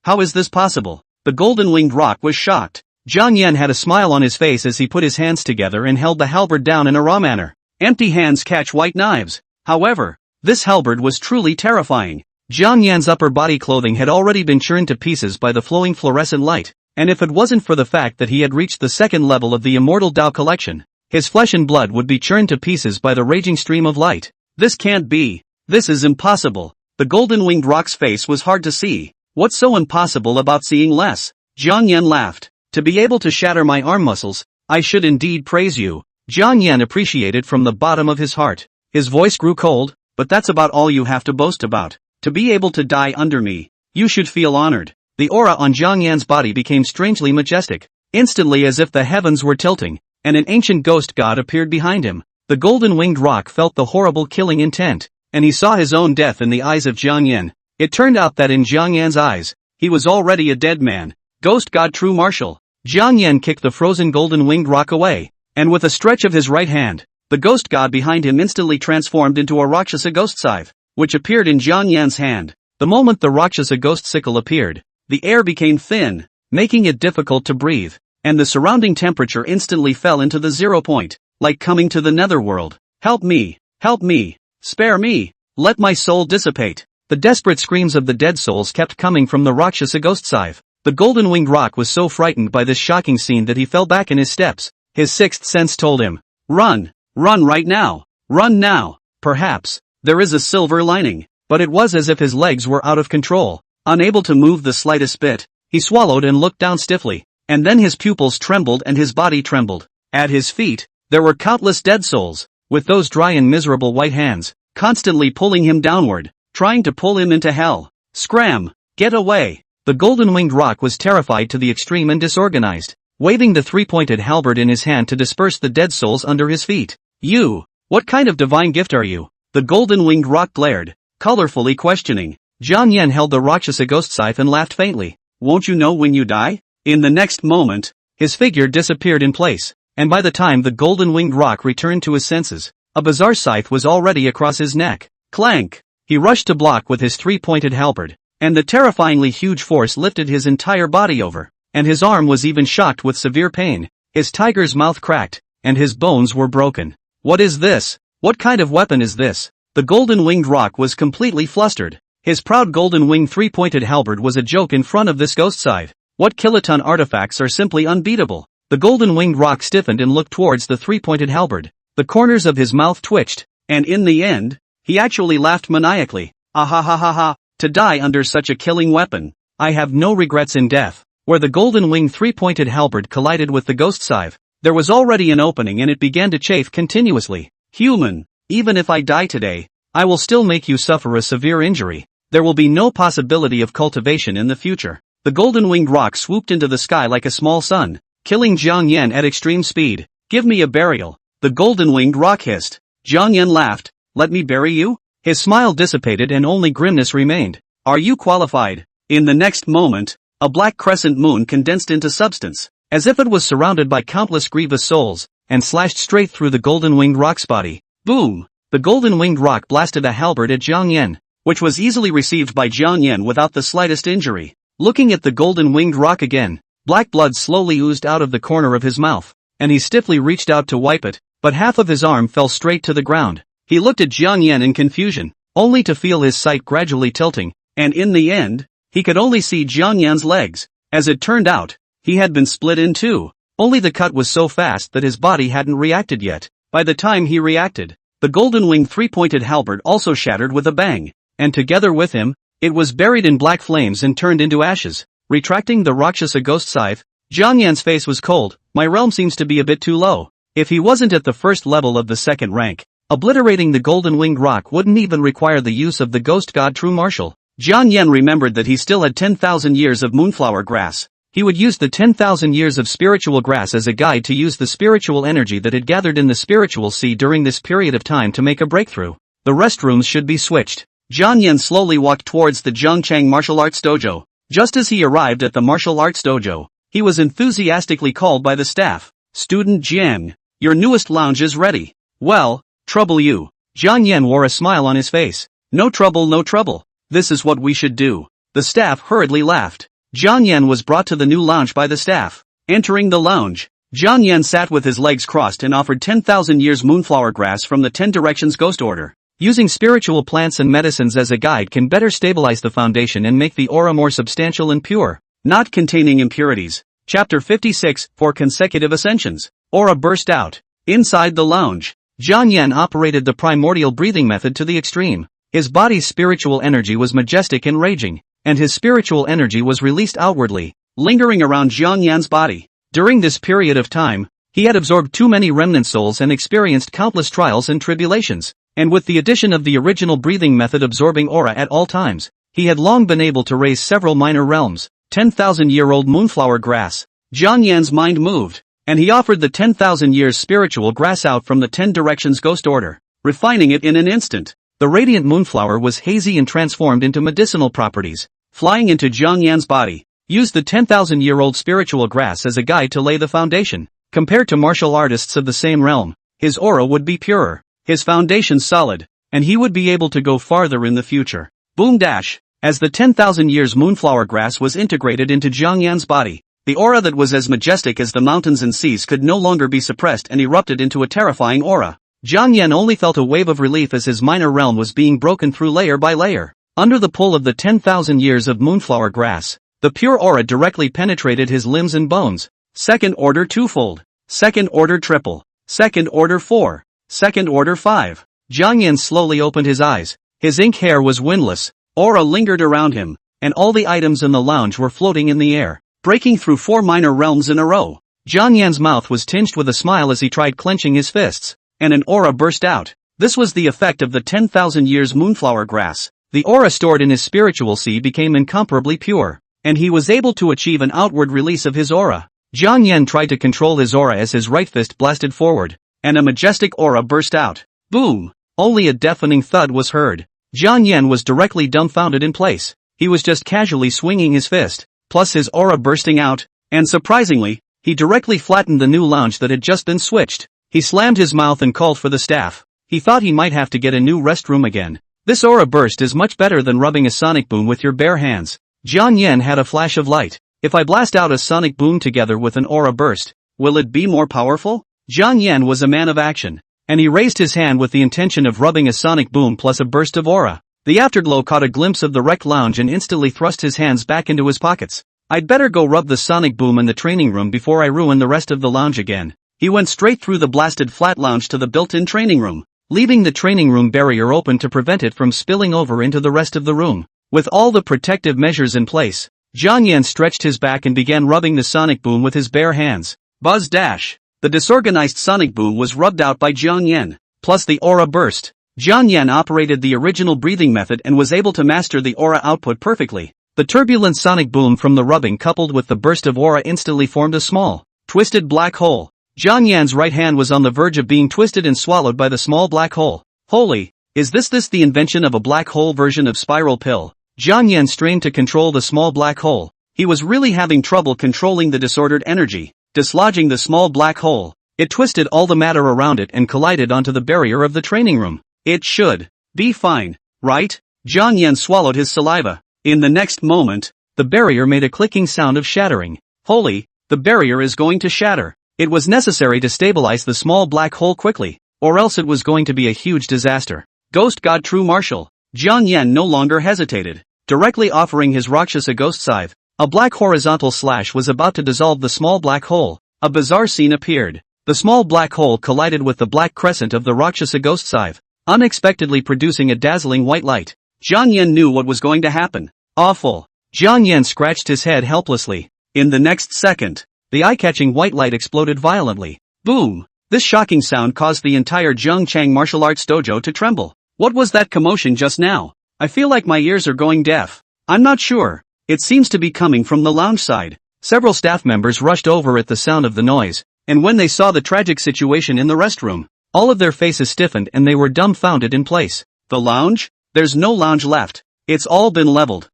How is this possible? The golden-winged rock was shocked. Jiang Yan had a smile on his face as he put his hands together and held the halberd down in a raw manner. Empty hands catch white knives. However, this halberd was truly terrifying. Jiang Yan's upper body clothing had already been churned to pieces by the flowing fluorescent light, and if it wasn't for the fact that he had reached the second level of the Immortal Dao collection, his flesh and blood would be churned to pieces by the raging stream of light. This can't be. This is impossible. The golden-winged rock's face was hard to see. What's so impossible about seeing less? Jiang Yan laughed. To be able to shatter my arm muscles, I should indeed praise you. Jiang Yan appreciated from the bottom of his heart. His voice grew cold, but that's about all you have to boast about. To be able to die under me, you should feel honored. The aura on Jiang Yan's body became strangely majestic. Instantly, as if the heavens were tilting, and an ancient ghost god appeared behind him. The golden-winged rock felt the horrible killing intent, and he saw his own death in the eyes of Jiang Yan. It turned out that in Jiang Yan's eyes, he was already a dead man. Ghost god true martial. Jiang Yan kicked the frozen golden-winged rock away, and with a stretch of his right hand, the ghost god behind him instantly transformed into a Rakshasa ghost scythe, which appeared in Jiang Yan's hand. The moment the Rakshasa ghost sickle appeared, the air became thin, making it difficult to breathe, and the surrounding temperature instantly fell into the 0 point, like coming to the netherworld. Help me! Help me! Spare me! Let my soul dissipate! The desperate screams of the dead souls kept coming from the Rakshasa ghost scythe. The golden-winged rock was so frightened by this shocking scene that he fell back in his steps. His sixth sense told him, run! Run right now! Run now! Perhaps there is a silver lining, but it was as if his legs were out of control. Unable to move the slightest bit, he swallowed and looked down stiffly, and then his pupils trembled and his body trembled. At his feet, there were countless dead souls, with those dry and miserable white hands, constantly pulling him downward, trying to pull him into hell. Scram! Get away! The golden-winged rock was terrified to the extreme and disorganized, waving the three-pointed halberd in his hand to disperse the dead souls under his feet. You! What kind of divine gift are you? The golden-winged rock glared, colorfully questioning. Jiang Yan held the Rakshasa ghost scythe and laughed faintly. Won't you know when you die? In the next moment, his figure disappeared in place, and by the time the golden-winged rock returned to his senses, a bizarre scythe was already across his neck. Clank! He rushed to block with his three-pointed halberd, and the terrifyingly huge force lifted his entire body over, and his arm was even shocked with severe pain. His tiger's mouth cracked, and his bones were broken. What is this? What kind of weapon is this? The golden-winged rock was completely flustered. His proud golden-winged three-pointed halberd was a joke in front of this ghost scythe. What kiloton artifacts are simply unbeatable? The golden-winged rock stiffened and looked towards the three-pointed halberd. The corners of his mouth twitched, and in the end, he actually laughed maniacally. Ah ha ha ha ha. To die under such a killing weapon. I have no regrets in death. Where the golden-winged three-pointed halberd collided with the ghost scythe, there was already an opening and it began to chafe continuously. Human, even if I die today, I will still make you suffer a severe injury. There will be no possibility of cultivation in the future. The golden-winged rock swooped into the sky like a small sun, killing Jiang Yan at extreme speed. Give me a burial. The golden-winged rock hissed. Jiang Yan laughed. Let me bury you? His smile dissipated and only grimness remained. Are you qualified? In the next moment, a black crescent moon condensed into substance, as if it was surrounded by countless grievous souls, and slashed straight through the golden-winged rock's body. Boom! The golden-winged rock blasted a halberd at Jiang Yan, which was easily received by Jiang Yan without the slightest injury. Looking at the golden-winged rock again, black blood slowly oozed out of the corner of his mouth, and he stiffly reached out to wipe it, but half of his arm fell straight to the ground. He looked at Jiang Yan in confusion, only to feel his sight gradually tilting, and in the end, he could only see Jiang Yan's legs. As it turned out, he had been split in two, only the cut was so fast that his body hadn't reacted yet. By the time he reacted, the golden-winged three-pointed halberd also shattered with a bang, and together with him, it was buried in black flames and turned into ashes. Retracting the Rakshasa ghost scythe, Jiang Yan's face was cold. My realm seems to be a bit too low. If he wasn't at the first level of the second rank, obliterating the golden-winged rock wouldn't even require the use of the ghost god true martial. Jiang Yan remembered that he still had 10,000 years of moonflower grass. He would use the 10,000 years of spiritual grass as a guide to use the spiritual energy that had gathered in the spiritual sea during this period of time to make a breakthrough. The restrooms should be switched. Jiang Yan slowly walked towards the Zhongchang martial arts dojo. Just as he arrived at the martial arts dojo, he was enthusiastically called by the staff. "Student Jiang, your newest lounge is ready." "Well, trouble you." Jiang Yan wore a smile on his face. "No trouble, no trouble. This is what we should do." The staff hurriedly laughed. Jiang Yan was brought to the new lounge by the staff. Entering the lounge, Jiang Yan sat with his legs crossed and offered 10,000 years moonflower grass from the 10 Directions Ghost Order. Using spiritual plants and medicines as a guide can better stabilize the foundation and make the aura more substantial and pure. Not containing impurities. Chapter 56, 4 consecutive ascensions. Aura burst out. Inside the lounge, Jiang Yan operated the primordial breathing method to the extreme. His body's spiritual energy was majestic and raging, and his spiritual energy was released outwardly, lingering around Jiang Yan's body. During this period of time, he had absorbed too many remnant souls and experienced countless trials and tribulations, and with the addition of the original breathing method absorbing aura at all times, he had long been able to raise several minor realms. 10,000-year-old moonflower grass. Jiang Yan's mind moved, and he offered the 10,000 years spiritual grass out from the 10 Directions Ghost Order, refining it in an instant. The radiant moonflower was hazy and transformed into medicinal properties. Flying into Jiang Yan's body, used the 10,000-year-old spiritual grass as a guide to lay the foundation. Compared to martial artists of the same realm, his aura would be purer, his foundation solid, and he would be able to go farther in the future. Boom dash! As the 10,000 years moonflower grass was integrated into Jiang Yan's body, the aura that was as majestic as the mountains and seas could no longer be suppressed and erupted into a terrifying aura. Jiang Yan only felt a wave of relief as his minor realm was being broken through layer by layer. Under the pull of the 10,000 years of moonflower grass, the pure aura directly penetrated his limbs and bones. Second order twofold. Second order triple. Second order 4. Second order 5. Jiang Yan slowly opened his eyes. His ink hair was windless. Aura lingered around him, and all the items in the lounge were floating in the air, breaking through 4 minor realms in a row. Jiang Yan's mouth was tinged with a smile as he tried clenching his fists, and an aura burst out. This was the effect of the 10,000 years moonflower grass. The aura stored in his spiritual sea became incomparably pure, and he was able to achieve an outward release of his aura. Jiang Yan tried to control his aura as his right fist blasted forward, and a majestic aura burst out. Boom! Only a deafening thud was heard. Jiang Yan was directly dumbfounded in place. He was just casually swinging his fist, plus his aura bursting out, and surprisingly, he directly flattened the new lounge that had just been switched. He slammed his mouth and called for the staff. He thought he might have to get a new restroom again. This aura burst is much better than rubbing a sonic boom with your bare hands. Jiang Yan had a flash of light. If I blast out a sonic boom together with an aura burst, will it be more powerful? Jiang Yan was a man of action, and he raised his hand with the intention of rubbing a sonic boom plus a burst of aura. The afterglow caught a glimpse of the wrecked lounge and instantly thrust his hands back into his pockets. I'd better go rub the sonic boom in the training room before I ruin the rest of the lounge again. He went straight through the blasted flat lounge to the built-in training room, leaving the training room barrier open to prevent it from spilling over into the rest of the room. With all the protective measures in place, Jiang Yan stretched his back and began rubbing the sonic boom with his bare hands. Buzz dash! The disorganized sonic boom was rubbed out by Jiang Yan, plus the aura burst. Jiang Yan operated the original breathing method and was able to master the aura output perfectly. The turbulent sonic boom from the rubbing coupled with the burst of aura instantly formed a small, twisted black hole. Jiang Yan's right hand was on the verge of being twisted and swallowed by the small black hole. Holy, is this the invention of a black hole version of spiral pill? Jiang Yan strained to control the small black hole. He was really having trouble controlling the disordered energy. Dislodging the small black hole, it twisted all the matter around it and collided onto the barrier of the training room. It should be fine, right? Jiang Yan swallowed his saliva. In the next moment, the barrier made a clicking sound of shattering. Holy, the barrier is going to shatter. It was necessary to stabilize the small black hole quickly, or else it was going to be a huge disaster. Ghost God True Martial. Jiang Yan no longer hesitated, directly offering his Rakshasa ghost scythe. A black horizontal slash was about to dissolve the small black hole. A bizarre scene appeared. The small black hole collided with the black crescent of the Rakshasa ghost scythe, unexpectedly producing a dazzling white light. Jiang Yan knew what was going to happen. Awful. Jiang Yan scratched his head helplessly. In the next second, the eye-catching white light exploded violently. Boom! This shocking sound caused the entire Zhengchang martial arts dojo to tremble. What was that commotion just now? I feel like my ears are going deaf. I'm not sure. It seems to be coming from the lounge side. Several staff members rushed over at the sound of the noise, and when they saw the tragic situation in the restroom, all of their faces stiffened and they were dumbfounded in place. The lounge? There's no lounge left. It's all been leveled.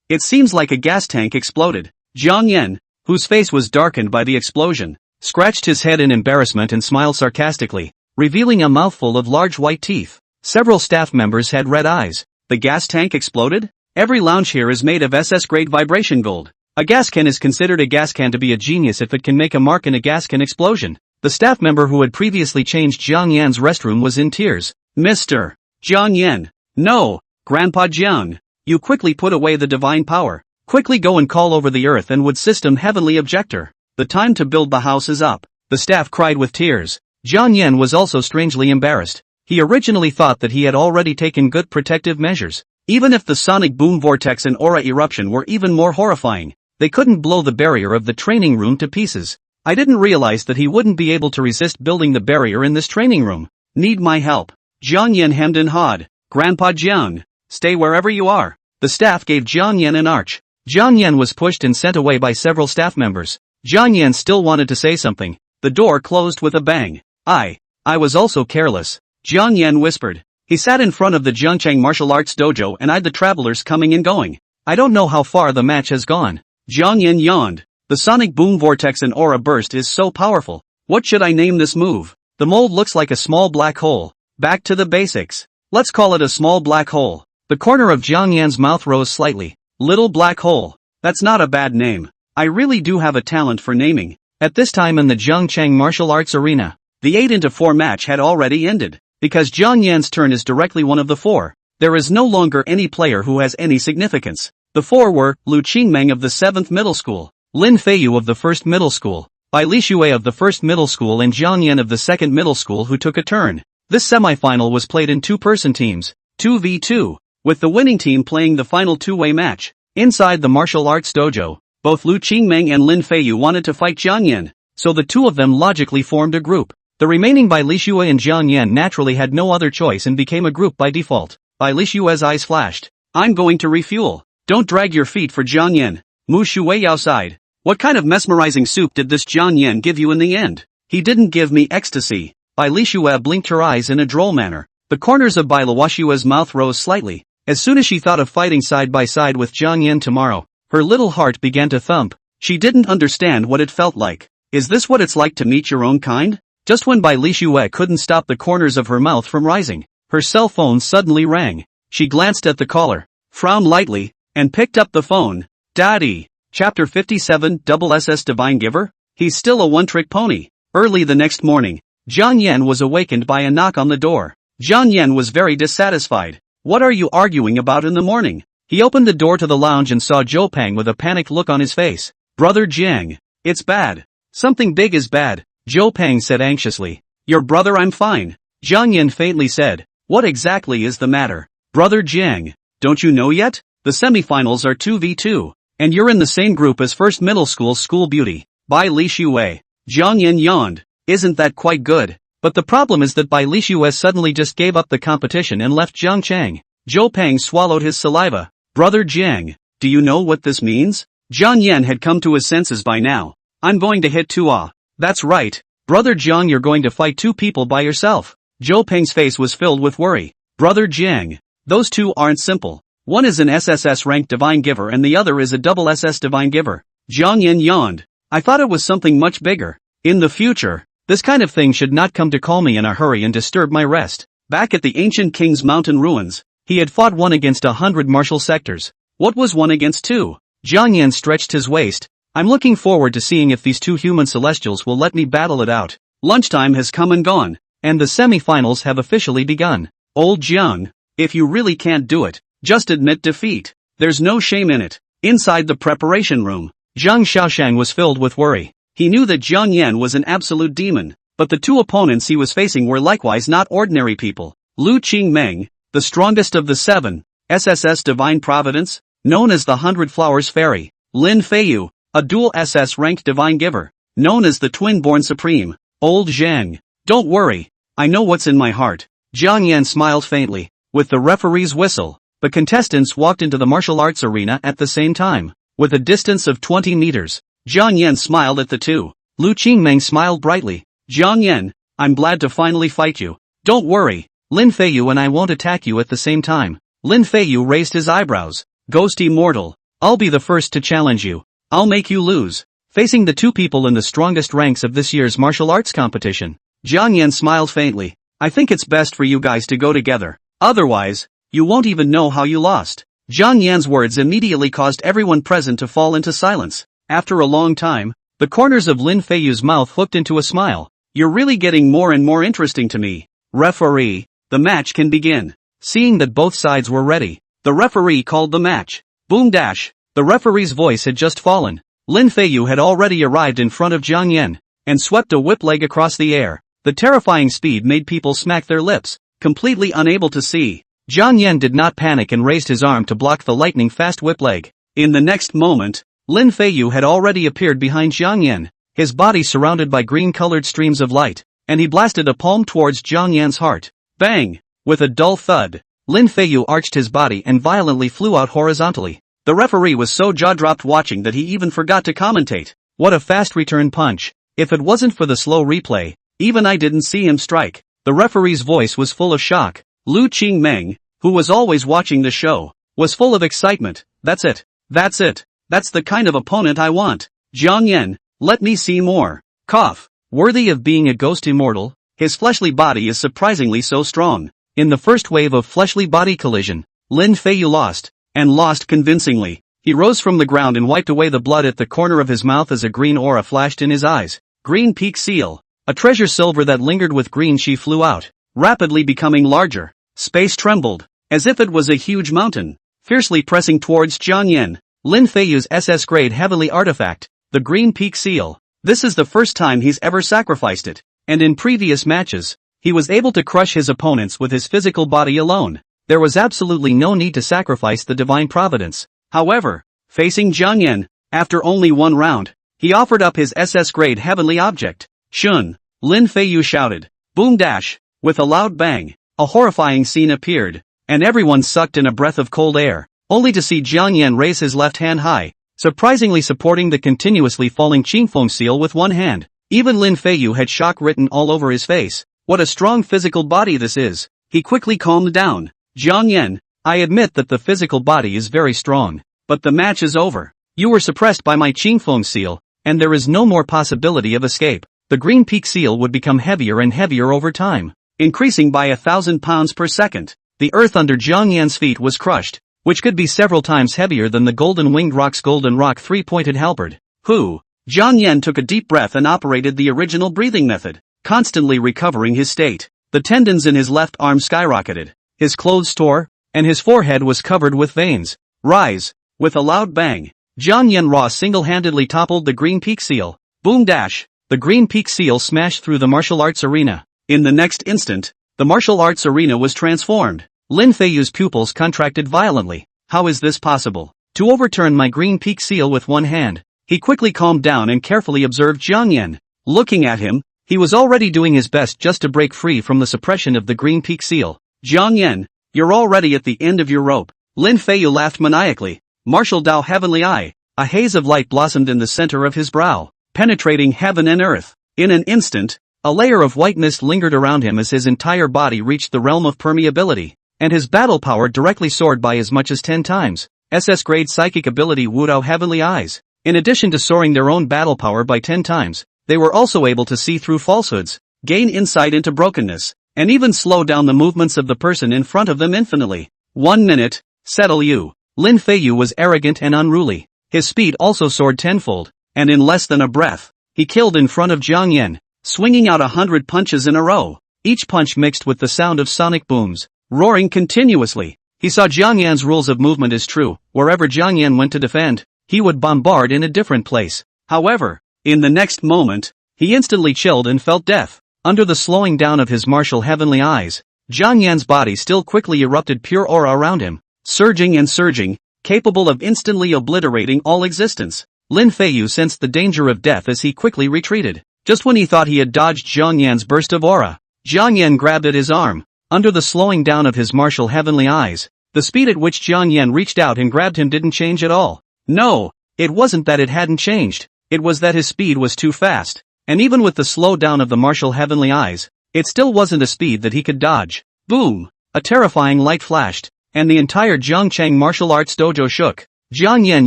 It seems like a gas tank exploded. Jiang Yan, whose face was darkened by the explosion, scratched his head in embarrassment and smiled sarcastically, revealing a mouthful of large white teeth. Several staff members had red eyes. The gas tank exploded? Every lounge here is made of SS-grade vibration gold. A gas can is considered a gas can to be a genius if it can make a mark in a gas can explosion. The staff member who had previously changed Jiang Yan's restroom was in tears. Mr. Jiang Yan. No, Grandpa Jiang. You quickly put away the divine power. Quickly go and call over the earth and wood system heavenly objector. The time to build the house is up. The staff cried with tears. Jiang Yan was also strangely embarrassed. He originally thought that he had already taken good protective measures. Even if the sonic boom vortex and aura eruption were even more horrifying, they couldn't blow the barrier of the training room to pieces. I didn't realize that he wouldn't be able to resist building the barrier in this training room. Need my help. Jiang Yan hemmed and hawed. Grandpa Jiang, stay wherever you are. The staff gave Jiang Yan an arch. Jiang Yan was pushed and sent away by several staff members. Jiang Yan still wanted to say something. The door closed with a bang. I was also careless. Jiang Yan whispered. He sat in front of the Zhengchang martial arts dojo and eyed the travelers coming and going. I don't know how far the match has gone. Jiang Yan yawned. The sonic boom vortex and aura burst is so powerful. What should I name this move? The mold looks like a small black hole. Back to the basics. Let's call it a small black hole. The corner of Jiang Yan's mouth rose slightly. Little black hole. That's not a bad name. I really do have a talent for naming. At this time in the Zhengchang martial arts arena, the 8-4 match had already ended. Because Jiang Yan's turn is directly one of the four, there is no longer any player who has any significance. The four were Lu Qingmeng of the 7th middle school, Lin Feiyu of the 1st middle school, Bai Lishui of the 1st middle school and Jiang Yan of the 2nd middle school who took a turn. This semi-final was played in two-person teams, 2v2, with the winning team playing the final two-way match. Inside the martial arts dojo, both Lu Qingmeng and Lin Feiyu wanted to fight Jiang Yan, so the two of them logically formed a group. The remaining Bai Lishui and Jiang Yan naturally had no other choice and became a group by default. Bai Lishui's eyes flashed. I'm going to refuel. Don't drag your feet for Jiang Yan. Mu Shui outside. What kind of mesmerizing soup did this Jiang Yan give you in the end? He didn't give me ecstasy. Bai Lishui blinked her eyes in a droll manner. The corners of Bai Lishui's mouth rose slightly. As soon as she thought of fighting side by side with Jiang Yan tomorrow, her little heart began to thump. She didn't understand what it felt like. Is this what it's like to meet your own kind? Just when Bai Lishui couldn't stop the corners of her mouth from rising, her cell phone suddenly rang. She glanced at the caller, frowned lightly, and picked up the phone. Daddy. Chapter 57 Double SS Divine Giver? He's still a one-trick pony. Early the next morning, Jiang Yan was awakened by a knock on the door. Jiang Yan was very dissatisfied. What are you arguing about in the morning? He opened the door to the lounge and saw Zhou Peng with a panicked look on his face. Brother Jiang. It's bad. Something big is bad. Zhou Peng said anxiously. Your brother? I'm fine. Jiang Yan faintly said. What exactly is the matter? Brother Jiang, don't you know yet? The semifinals are 2v2, and you're in the same group as first middle school's school beauty, Bai Lishui. Jiang Yan yawned. Isn't that quite good? But the problem is that Bai Lishui suddenly just gave up the competition and left Zhengchang. Zhou Peng swallowed his saliva. Brother Jiang, do you know what this means? Jiang Yan had come to his senses by now. I'm going to hit 2A. That's right. Brother Jiang, you're going to fight two people by yourself. Zhou Peng's face was filled with worry. Brother Jiang, those two aren't simple. One is an SSS ranked divine giver and the other is a double SS divine giver. Jiang Yan yawned. I thought it was something much bigger. In the future, this kind of thing should not come to call me in a hurry and disturb my rest. Back at the ancient king's mountain ruins, he had fought 1 against 100 martial sectors. What was 1 against 2? Jiang Yan stretched his waist. I'm looking forward to seeing if these two human celestials will let me battle it out. Lunchtime has come and gone, and the semi-finals have officially begun. Old Jiang, if you really can't do it, just admit defeat. There's no shame in it. Inside the preparation room, Zhang Xiaoshang was filled with worry. He knew that Jiang Yan was an absolute demon, but the two opponents he was facing were likewise not ordinary people. Lu Qingmeng, the strongest of the 7, SSS Divine Providence, known as the 100 Flowers Fairy. Lin Feiyu, a dual SS-ranked Divine Giver, known as the Twin-Born Supreme. Old Zhang. Don't worry, I know what's in my heart. Jiang Yan smiled faintly. With the referee's whistle, the contestants walked into the martial arts arena at the same time. With a distance of 20 meters, Jiang Yan smiled at the two. Lu Qingmeng smiled brightly. Jiang Yan, I'm glad to finally fight you. Don't worry, Lin Feiyu and I won't attack you at the same time. Lin Feiyu raised his eyebrows. Ghosty mortal, I'll be the first to challenge you. I'll make you lose. Facing the two people in the strongest ranks of this year's martial arts competition, Jiang Yan smiled faintly. I think it's best for you guys to go together. Otherwise, you won't even know how you lost. Jiang Yan's words immediately caused everyone present to fall into silence. After a long time, the corners of Lin Feiyu's mouth hooked into a smile. You're really getting more and more interesting to me. Referee, the match can begin. Seeing that both sides were ready, the referee called the match. Boom dash. The referee's voice had just fallen. Lin Feiyu had already arrived in front of Jiang Yan, and swept a whip leg across the air. The terrifying speed made people smack their lips, completely unable to see. Jiang Yan did not panic and raised his arm to block the lightning-fast whip leg. In the next moment, Lin Feiyu had already appeared behind Jiang Yan, his body surrounded by green-colored streams of light, and he blasted a palm towards Jiang Yan's heart. Bang! With a dull thud, Lin Feiyu arched his body and violently flew out horizontally. The referee was so jaw-dropped watching that he even forgot to commentate. What a fast return punch. If it wasn't for the slow replay, even I didn't see him strike. The referee's voice was full of shock. Lu Qingmeng, who was always watching the show, was full of excitement. That's it. That's it. That's the kind of opponent I want. Jiang Yan, let me see more. Cough. Worthy of being a ghost immortal, his fleshly body is surprisingly so strong. In the first wave of fleshly body collision, Lin Feiyu lost, and lost convincingly. He rose from the ground and wiped away the blood at the corner of his mouth as a green aura flashed in his eyes. Green peak seal. A treasure silver that lingered with green she flew out, rapidly becoming larger. Space trembled, as if it was a huge mountain, fiercely pressing towards Jiang Yan. Lin Feiyu's SS-grade heavenly artifact, the green peak seal. This is the first time he's ever sacrificed it, and in previous matches, he was able to crush his opponents with his physical body alone. There was absolutely no need to sacrifice the divine providence. However, facing Jiang Yan, after only one round, he offered up his SS-grade heavenly object. Shun, Lin Feiyu shouted. Boom dash. With a loud bang, a horrifying scene appeared, and everyone sucked in a breath of cold air, only to see Jiang Yan raise his left hand high, surprisingly supporting the continuously falling Qingfeng seal with one hand. Even Lin Feiyu had shock written all over his face. What a strong physical body this is. He quickly calmed down. Jiang Yan, I admit that the physical body is very strong, but the match is over. You were suppressed by my Qingfeng seal, and there is no more possibility of escape. The green peak seal would become heavier and heavier over time, increasing by 1,000 pounds per second. The earth under Jiang Yan's feet was crushed, which could be several times heavier than the Golden Winged Rock's Golden Rock three-pointed halberd. Jiang Yan took a deep breath and operated the original breathing method, constantly recovering his state. The tendons in his left arm skyrocketed, his clothes tore, and his forehead was covered with veins. Rise! With a loud bang, Jiang Yan single-handedly toppled the green peak seal. Boom dash! The green peak seal smashed through the martial arts arena. In the next instant, the martial arts arena was transformed. Lin Feiyu's pupils contracted violently. How is this possible? To overturn my green peak seal with one hand. He quickly calmed down and carefully observed Jiang Yan. Looking at him, he was already doing his best just to break free from the suppression of the green peak seal. Jiang Yan, you're already at the end of your rope. Lin Feiyu laughed maniacally. Martial Dao Heavenly Eye. A haze of light blossomed in the center of his brow, penetrating heaven and earth. In an instant, a layer of white mist lingered around him as his entire body reached the realm of permeability, and his battle power directly soared by as much as 10 times. SS-grade psychic ability Wu Dao Heavenly Eyes. In addition to soaring their own battle power by 10 times, they were also able to see through falsehoods, gain insight into brokenness, and even slow down the movements of the person in front of them infinitely. 1 minute, settle you. Lin Feiyu was arrogant and unruly. His speed also soared tenfold, and in less than a breath, he killed in front of Jiang Yan, swinging out 100 punches in a row, each punch mixed with the sound of sonic booms, roaring continuously. He saw Jiang Yan's rules of movement as true. Wherever Jiang Yan went to defend, he would bombard in a different place. However, In the next moment, he instantly chilled and felt death. Under the slowing down of his martial heavenly eyes, Jiang Yan's body still quickly erupted pure aura around him, surging and surging, capable of instantly obliterating all existence. Lin Feiyu sensed the danger of death as he quickly retreated. Just when he thought he had dodged Jiang Yan's burst of aura, Jiang Yan grabbed at his arm. Under the slowing down of his martial heavenly eyes, the speed at which Jiang Yan reached out and grabbed him didn't change at all. No, it wasn't that it hadn't changed, it was that his speed was too fast. And even with the slow down of the martial heavenly eyes, it still wasn't a speed that he could dodge. Boom! A terrifying light flashed, and the entire Zhongchang martial arts dojo shook. Jiang Yan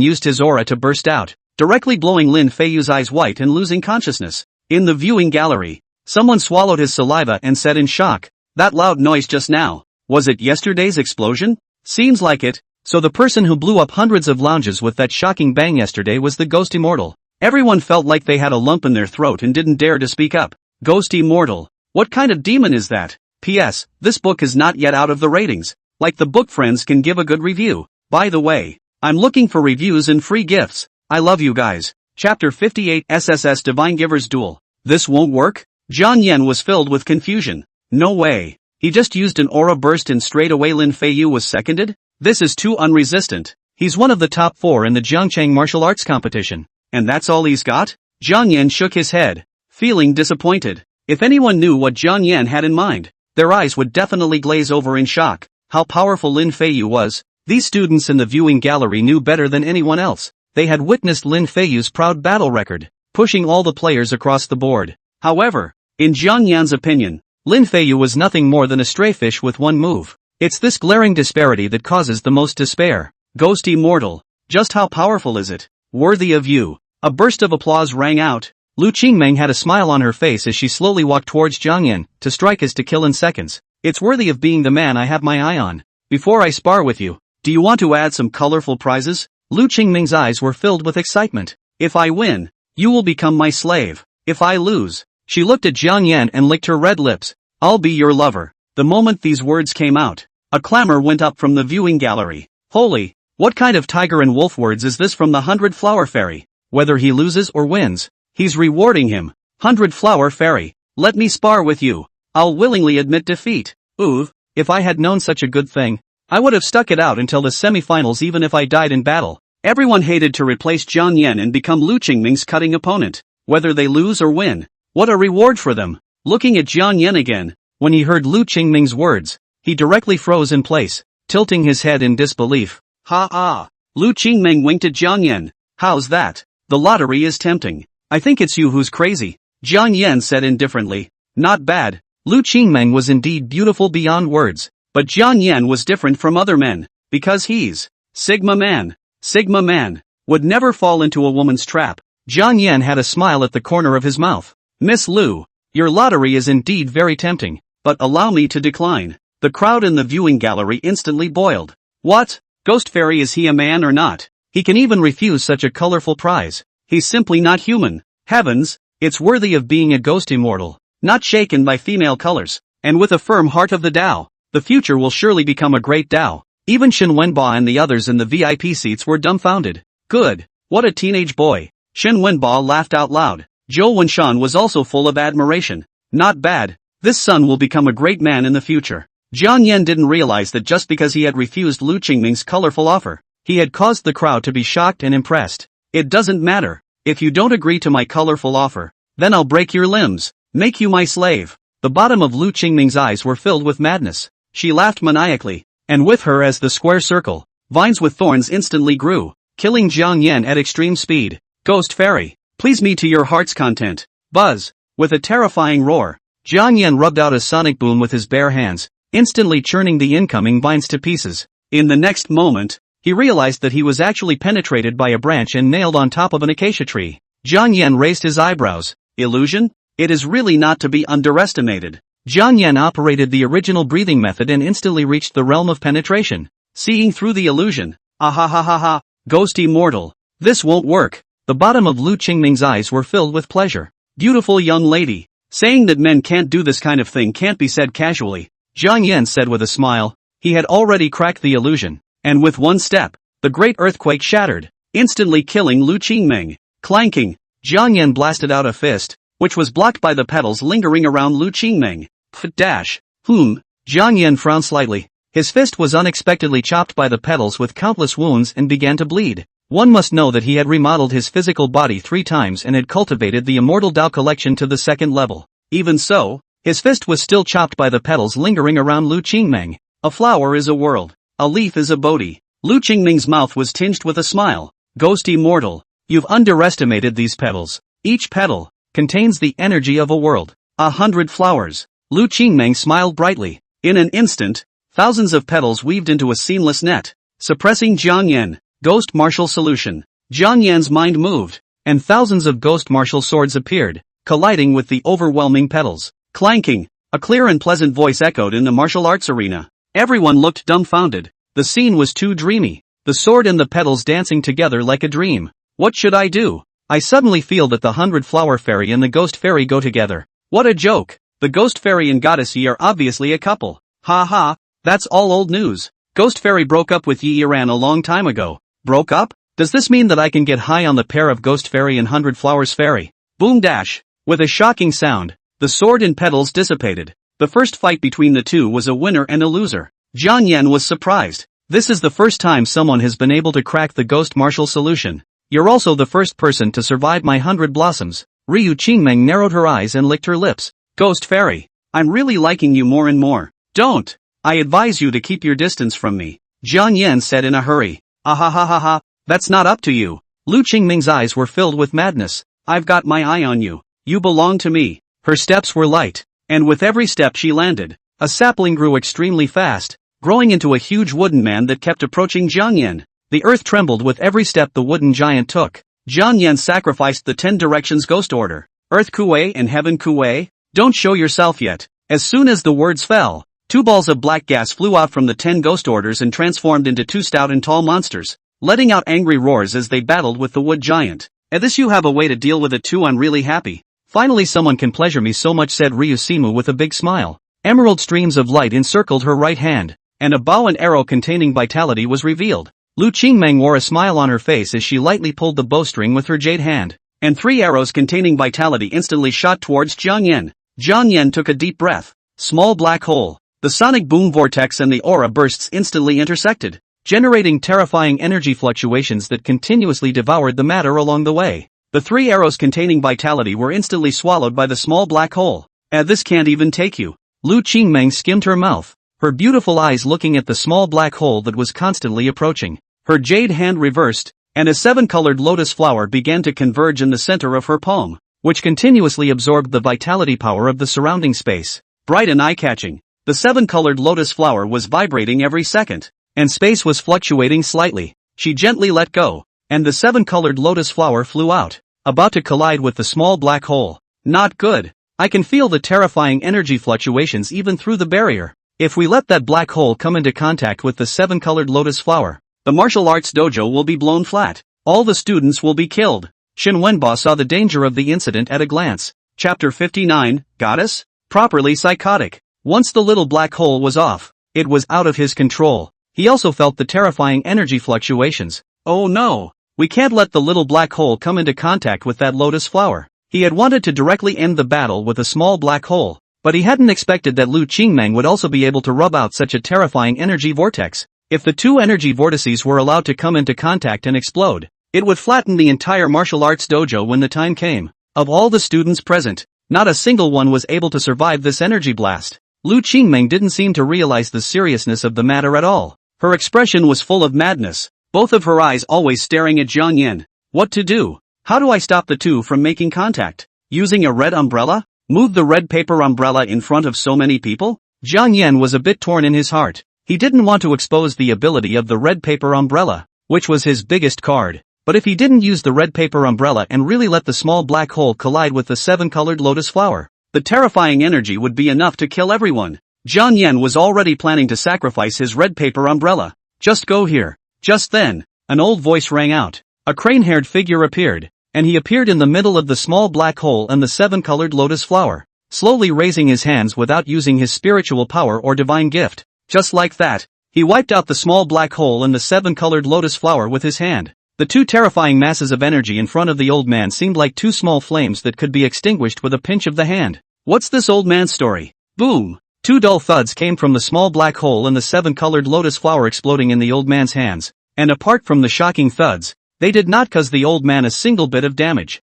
used his aura to burst out, directly blowing Lin Feiyu's eyes white and losing consciousness. In the viewing gallery, someone swallowed his saliva and said in shock, "That loud noise just now, was it yesterday's explosion? Seems like it." So the person who blew up hundreds of lounges with that shocking bang yesterday was the Ghost Immortal. Everyone felt like they had a lump in their throat and didn't dare to speak up. Ghost Immortal. What kind of demon is that? P.S. This book is not yet out of the ratings. Like the book friends can give a good review. By the way, I'm looking for reviews and free gifts. I love you guys. Chapter 58 SSS Divine Giver's Duel. This won't work? Jiang Yan was filled with confusion. No way. He just used an aura burst and straight away Lin Feiyu was seconded? This is too unresistant. He's one of the top 4 in the Zhongchang martial arts competition. And that's all he's got? Jiang Yan shook his head, feeling disappointed. If anyone knew what Jiang Yan had in mind, their eyes would definitely glaze over in shock. How powerful Lin Feiyu was. These students in the viewing gallery knew better than anyone else. They had witnessed Lin Feiyu's proud battle record, pushing all the players across the board. However, in Jiang Yan's opinion, Lin Feiyu was nothing more than a stray fish with one move. It's this glaring disparity that causes the most despair. Ghost Immortal. Just how powerful is it? Worthy of you. A burst of applause rang out. Lu Qingmeng had a smile on her face as she slowly walked towards Jiang Yan. To strike is to kill in seconds. It's worthy of being the man I have my eye on. Before I spar with you, do you want to add some colorful prizes? Lu Qingmeng's eyes were filled with excitement. If I win, you will become my slave. If I lose, she looked at Jiang Yan and licked her red lips. I'll be your lover. The moment these words came out, a clamor went up from the viewing gallery. Holy, what kind of tiger and wolf words is this from the 100 Flower Fairy? Whether he loses or wins, he's rewarding him. 100 Flower Fairy, let me spar with you. I'll willingly admit defeat. Ooh, if I had known such a good thing, I would have stuck it out until the semifinals even if I died in battle. Everyone hated to replace Jiang Yan and become Lu Qingmeng's cutting opponent. Whether they lose or win, what a reward for them. Looking at Jiang Yan again, when he heard Lu Qingmeng's words, he directly froze in place, tilting his head in disbelief. Ha ah. Lu Qingmeng winked at Jiang Yan. How's that? The lottery is tempting. I think it's you who's crazy. Jiang Yan said indifferently. Not bad. Lu Qingmeng was indeed beautiful beyond words. But Jiang Yan was different from other men. Because he's Sigma Man. Sigma Man would never fall into a woman's trap. Jiang Yan had a smile at the corner of his mouth. Miss Lu, your lottery is indeed very tempting. But allow me to decline. The crowd in the viewing gallery instantly boiled. What? Ghost Fairy, is he a man or not? He can even refuse such a colorful prize. He's simply not human. Heavens, it's worthy of being a ghost immortal, not shaken by female colors, and with a firm heart of the Tao. The future will surely become a great Tao. Even Shen Wenba and the others in the VIP seats were dumbfounded. Good, what a teenage boy. Shen Wenba laughed out loud. Zhou Wenshan was also full of admiration. Not bad. This son will become a great man in the future. Jiang Yan didn't realize that just because he had refused Lu Qingmeng's colorful offer, he had caused the crowd to be shocked and impressed. It doesn't matter. If you don't agree to my colorful offer, then I'll break your limbs, make you my slave. The bottom of Lu Qingmeng's eyes were filled with madness. She laughed maniacally, and with her as the square circle, vines with thorns instantly grew, killing Jiang Yan at extreme speed. Ghost Fairy, please me to your heart's content. Buzz. With a terrifying roar, Jiang Yan rubbed out a sonic boom with his bare hands, instantly churning the incoming vines to pieces. In the next moment, he realized that he was actually penetrated by a branch and nailed on top of an acacia tree. Jiang Yan raised his eyebrows. Illusion? It is really not to be underestimated. Jiang Yan operated the original breathing method and instantly reached the realm of penetration, seeing through the illusion. Ahahaha, Ghost Immortal. This won't work. The bottom of Lu Qingmeng's eyes were filled with pleasure. Beautiful young lady. Saying that men can't do this kind of thing can't be said casually, Jiang Yan said with a smile. He had already cracked the illusion, and with one step, the great earthquake shattered, instantly killing Lu Qingmeng. Clanking. Jiang Yan blasted out a fist, which was blocked by the petals lingering around Lu Qingming. Jiang Yan frowned slightly. His fist was unexpectedly chopped by the petals with countless wounds and began to bleed. One must know that he had remodeled his physical body 3 times and had cultivated the immortal Dao collection to the 2nd level. Even so, his fist was still chopped by the petals lingering around Lu Qingming. A flower is a world. A leaf is a Bodhi. Lu Qingming's mouth was tinged with a smile. Ghost immortal. You've underestimated these petals. Each petal contains the energy of a world. 100 flowers. Lu Qingming smiled brightly. In an instant, thousands of petals weaved into a seamless net, suppressing Jiang Yan. Ghost martial solution. Jiang Yan's mind moved, and thousands of ghost martial swords appeared, colliding with the overwhelming petals. Clanking, a clear and pleasant voice echoed in the martial arts arena. Everyone looked dumbfounded. The scene was too dreamy. The sword and the petals dancing together like a dream. What should I do? I suddenly feel that the 100 flower fairy and the ghost fairy go together. What a joke! The ghost fairy and goddess Yi are obviously a couple. Ha ha, that's all old news. Ghost fairy broke up with Yiran a long time ago. Broke up? Does this mean that I can get high on the pair of ghost fairy and 100 flowers fairy? Boom dash! With a shocking sound, the sword and petals dissipated. The first fight between the two was a winner and a loser. Jiang Yan was surprised. This is the first time someone has been able to crack the ghost martial solution. You're also the first person to survive my 100 blossoms. Ryu Qingming narrowed her eyes and licked her lips. Ghost fairy, I'm really liking you more and more. Don't! I advise you to keep your distance from me. Jiang Yan said in a hurry. Ahahaha, that's not up to you. Lu Qingming's eyes were filled with madness. I've got my eye on you. You belong to me. Her steps were light, and with every step she landed, a sapling grew extremely fast, growing into a huge wooden man that kept approaching Jiang Yan. The earth trembled with every step the wooden giant took. Jiang Yan sacrificed the 10 directions ghost order. Earth Kuei and Heaven Kuei, don't show yourself yet. As soon as the words fell, 2 balls of black gas flew out from the 10 ghost orders and transformed into 2 stout and tall monsters, letting out angry roars as they battled with the wood giant. At this you have a way to deal with it too. I'm really happy. Finally someone can pleasure me so much, said Ryu Simu with a big smile. Emerald streams of light encircled her right hand, and a bow and arrow containing vitality was revealed. Lu Qingming wore a smile on her face as she lightly pulled the bowstring with her jade hand, and 3 arrows containing vitality instantly shot towards Jiang Yan. Jiang Yan took a deep breath. Small black hole. The sonic boom vortex and the aura bursts instantly intersected, generating terrifying energy fluctuations that continuously devoured the matter along the way. The 3 arrows containing vitality were instantly swallowed by the small black hole. This can't even take you. Lu Qingming skimmed her mouth, her beautiful eyes looking at the small black hole that was constantly approaching. Her jade hand reversed, and a 7-colored lotus flower began to converge in the center of her palm, which continuously absorbed the vitality power of the surrounding space. Bright and eye-catching, the 7-colored lotus flower was vibrating every second, and space was fluctuating slightly. She gently let go, and the 7-colored lotus flower flew out, about to collide with the small black hole. Not good. I can feel the terrifying energy fluctuations even through the barrier. If we let that black hole come into contact with the 7-colored lotus flower, the martial arts dojo will be blown flat. All the students will be killed. Shen Wenba saw the danger of the incident at a glance. Chapter 59, Goddess? Properly psychotic. Once the little black hole was off, it was out of his control. He also felt the terrifying energy fluctuations. Oh no! We can't let the little black hole come into contact with that lotus flower. He had wanted to directly end the battle with a small black hole, but he hadn't expected that Lu Qingming would also be able to rub out such a terrifying energy vortex. If the 2 energy vortices were allowed to come into contact and explode, it would flatten the entire martial arts dojo when the time came. Of all the students present, not a single one was able to survive this energy blast. Lu Qingming didn't seem to realize the seriousness of the matter at all. Her expression was full of madness, both of her eyes always staring at Jiang Yan. What to do? How do I stop the 2 from making contact? Using a red umbrella? Move the red paper umbrella in front of so many people? Jiang Yan was a bit torn in his heart. He didn't want to expose the ability of the red paper umbrella, which was his biggest card. But if he didn't use the red paper umbrella and really let the small black hole collide with the 7-colored lotus flower, the terrifying energy would be enough to kill everyone. Jiang Yan was already planning to sacrifice his red paper umbrella. Just go here. Just then, an old voice rang out. A crane-haired figure appeared, and he appeared in the middle of the small black hole and the 7-colored lotus flower, slowly raising his hands without using his spiritual power or divine gift. Just like that, he wiped out the small black hole and the 7-colored lotus flower with his hand. The two terrifying masses of energy in front of the old man seemed like two small flames that could be extinguished with a pinch of the hand. What's this old man's story? Boom! Two dull thuds came from the small black hole and the seven-colored lotus flower exploding in the old man's hands. And apart from the shocking thuds, they did not cause the old man a single bit of damage.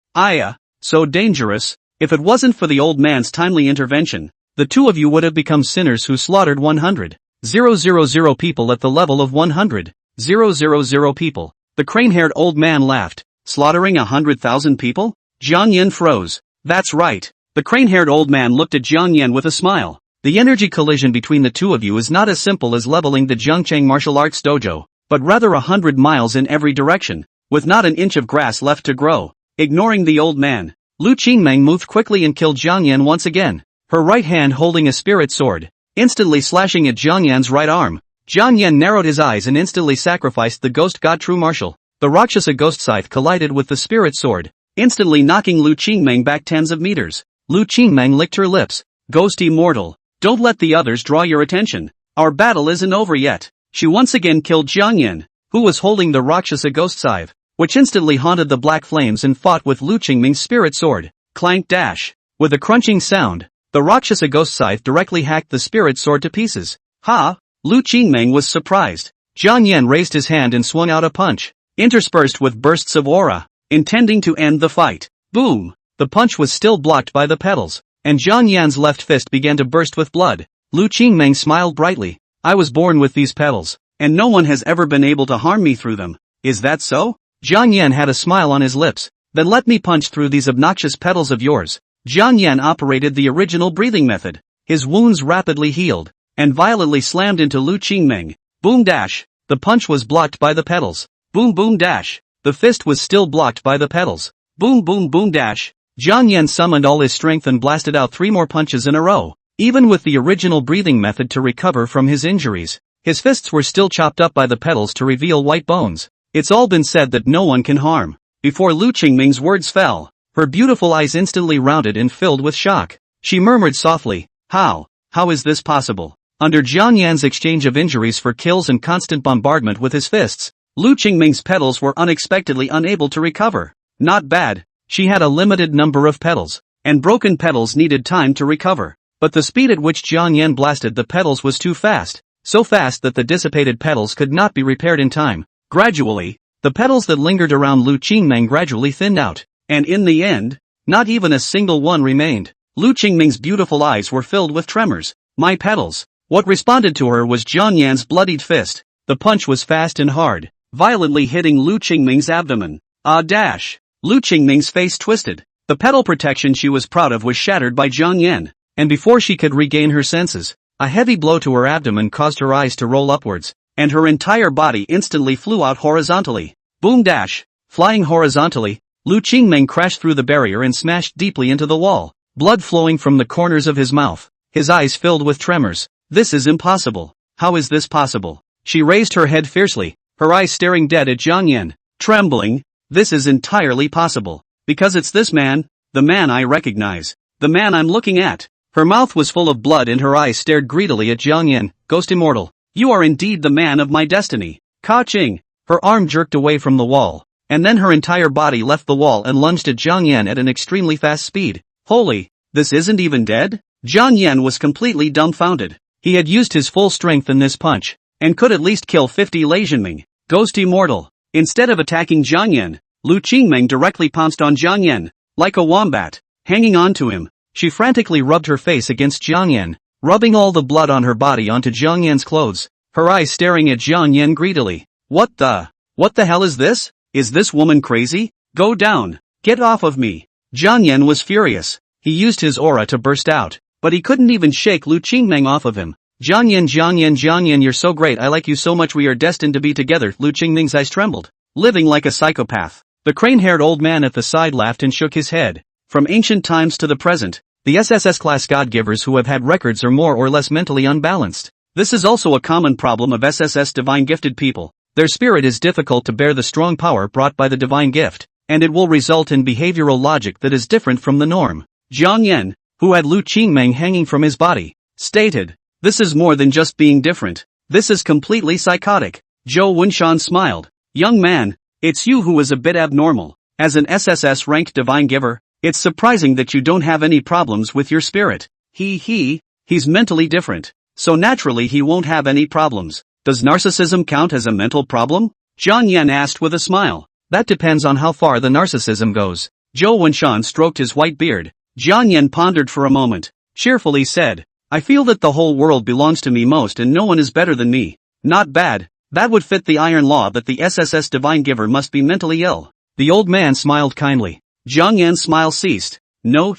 So dangerous. If it wasn't for the old man's timely intervention, the two of you would have become sinners who slaughtered 100,000 people at the level of 100,000 people. The crane-haired old man laughed. Slaughtering 100,000 people? Jiang Yan froze. That's right. The crane-haired old man looked at Jiang Yan with a smile. The energy collision between the two of you is not as simple as leveling the Zhengcheng martial arts dojo, but rather 100 miles in every direction, with not an inch of grass left to grow. Ignoring the old man, Lu Qingmeng moved quickly and killed Jiang Yan once again, her right hand holding a spirit sword, instantly slashing at Jiang Yan's right arm. Jiang Yan narrowed his eyes and instantly sacrificed the ghost god true martial. The Rakshasa ghost scythe collided with the spirit sword, instantly knocking Lu Qingmeng back tens of meters. Lu Qingmeng licked her lips. Ghost immortal, don't let the others draw your attention. Our battle isn't over yet. She once again killed Jiang Yan, who was holding the Rakshasa ghost scythe, which instantly haunted the black flames and fought with Lu Qingmeng's spirit sword. Clank dash. With a crunching sound, the Rakshasa ghost scythe directly hacked the spirit sword to pieces. Ha! Lu Qingmeng was surprised. Jiang Yan raised his hand and swung out a punch, interspersed with bursts of aura, intending to end the fight. Boom! The punch was still blocked by the petals, and Jiang Yan's left fist began to burst with blood. Lu Qingmeng smiled brightly. I was born with these petals, and no one has ever been able to harm me through them. Is that so? Jiang Yan had a smile on his lips. Then let me punch through these obnoxious petals of yours. Jiang Yan operated the original breathing method. His wounds rapidly healed, and violently slammed into Lu Qingmeng. Boom dash. The punch was blocked by the petals. Boom boom dash. The fist was still blocked by the petals. Boom boom boom dash. Jiang Yan summoned all his strength and blasted out 3 more punches in a row. Even with the original breathing method to recover from his injuries, his fists were still chopped up by the petals to reveal white bones. It's all been said that no one can harm. Before Lu Qingmeng's words fell, her beautiful eyes instantly rounded and filled with shock. She murmured softly, How is this possible? Under Jiang Yan's exchange of injuries for kills and constant bombardment with his fists, Lu Qingmeng's petals were unexpectedly unable to recover. Not bad. She had a limited number of petals, and broken petals needed time to recover. But the speed at which Jiang Yan blasted the petals was too fast, so fast that the dissipated petals could not be repaired in time. Gradually, the petals that lingered around Lu Qingmeng gradually thinned out, and in the end, not even a single one remained. Lu Qingmeng's beautiful eyes were filled with tremors. My petals. What responded to her was Jiang Yan's bloodied fist. The punch was fast and hard, violently hitting Lu Qingmeng's abdomen. Dash. Lu Qingmeng's face twisted. The petal protection she was proud of was shattered by Jiang Yan, and before she could regain her senses, a heavy blow to her abdomen caused her eyes to roll upwards, and her entire body instantly flew out horizontally. Boom dash. Flying horizontally, Lu Qingmeng crashed through the barrier and smashed deeply into the wall, blood flowing from the corners of his mouth, his eyes filled with tremors. This is impossible. How is this possible? She raised her head fiercely, her eyes staring dead at Jiang Yan, trembling. This is entirely possible. Because it's this man, the man I recognize, the man I'm looking at. Her mouth was full of blood and her eyes stared greedily at Jiang Yan. Ghost immortal, you are indeed the man of my destiny. Ka-ching. Her arm jerked away from the wall, and then her entire body left the wall and lunged at Jiang Yan at an extremely fast speed. Holy, this isn't even dead? Jiang Yan was completely dumbfounded. He had used his full strength in this punch, and could at least kill 50 Leijianming. Ghost immortal. Instead of attacking Jiang Yan, Lu Qingmeng directly pounced on Jiang Yan, like a wombat, hanging on to him. She frantically rubbed her face against Jiang Yan, rubbing all the blood on her body onto Jiang Yan's clothes, her eyes staring at Jiang Yan greedily. What the hell is this? Is this woman crazy? Go down. Get off of me. Jiang Yan was furious. He used his aura to burst out, but he couldn't even shake Lu Qingmeng off of him. Jiang Yan, you're so great, I like you so much, we are destined to be together. Lu Qingmeng's eyes trembled. Living like a psychopath. The crane-haired old man at the side laughed and shook his head. From ancient times to the present, the SSS-class God-givers who have had records are more or less mentally unbalanced. This is also a common problem of SSS divine-gifted people. Their spirit is difficult to bear the strong power brought by the divine gift, and it will result in behavioral logic that is different from the norm. Jiang Yan, who had Lu Qingmeng hanging from his body, stated, "This is more than just being different. This is completely psychotic." Zhou Wunshan smiled. "Young man, It's you who is a bit abnormal. As an SSS ranked divine giver, it's surprising that you don't have any problems with your spirit. He's mentally different. So naturally he won't have any problems. Does narcissism count as a mental problem? Jiang Yan asked with a smile. That depends on how far the narcissism goes. Guo Chun stroked his white beard. Jiang Yan pondered for a moment. Cheerfully said, I feel that the whole world belongs to me most and no one is better than me. Not bad. That would fit the iron law that the SSS divine giver must be mentally ill. The old man smiled kindly. Jiang Yan's smile ceased. No,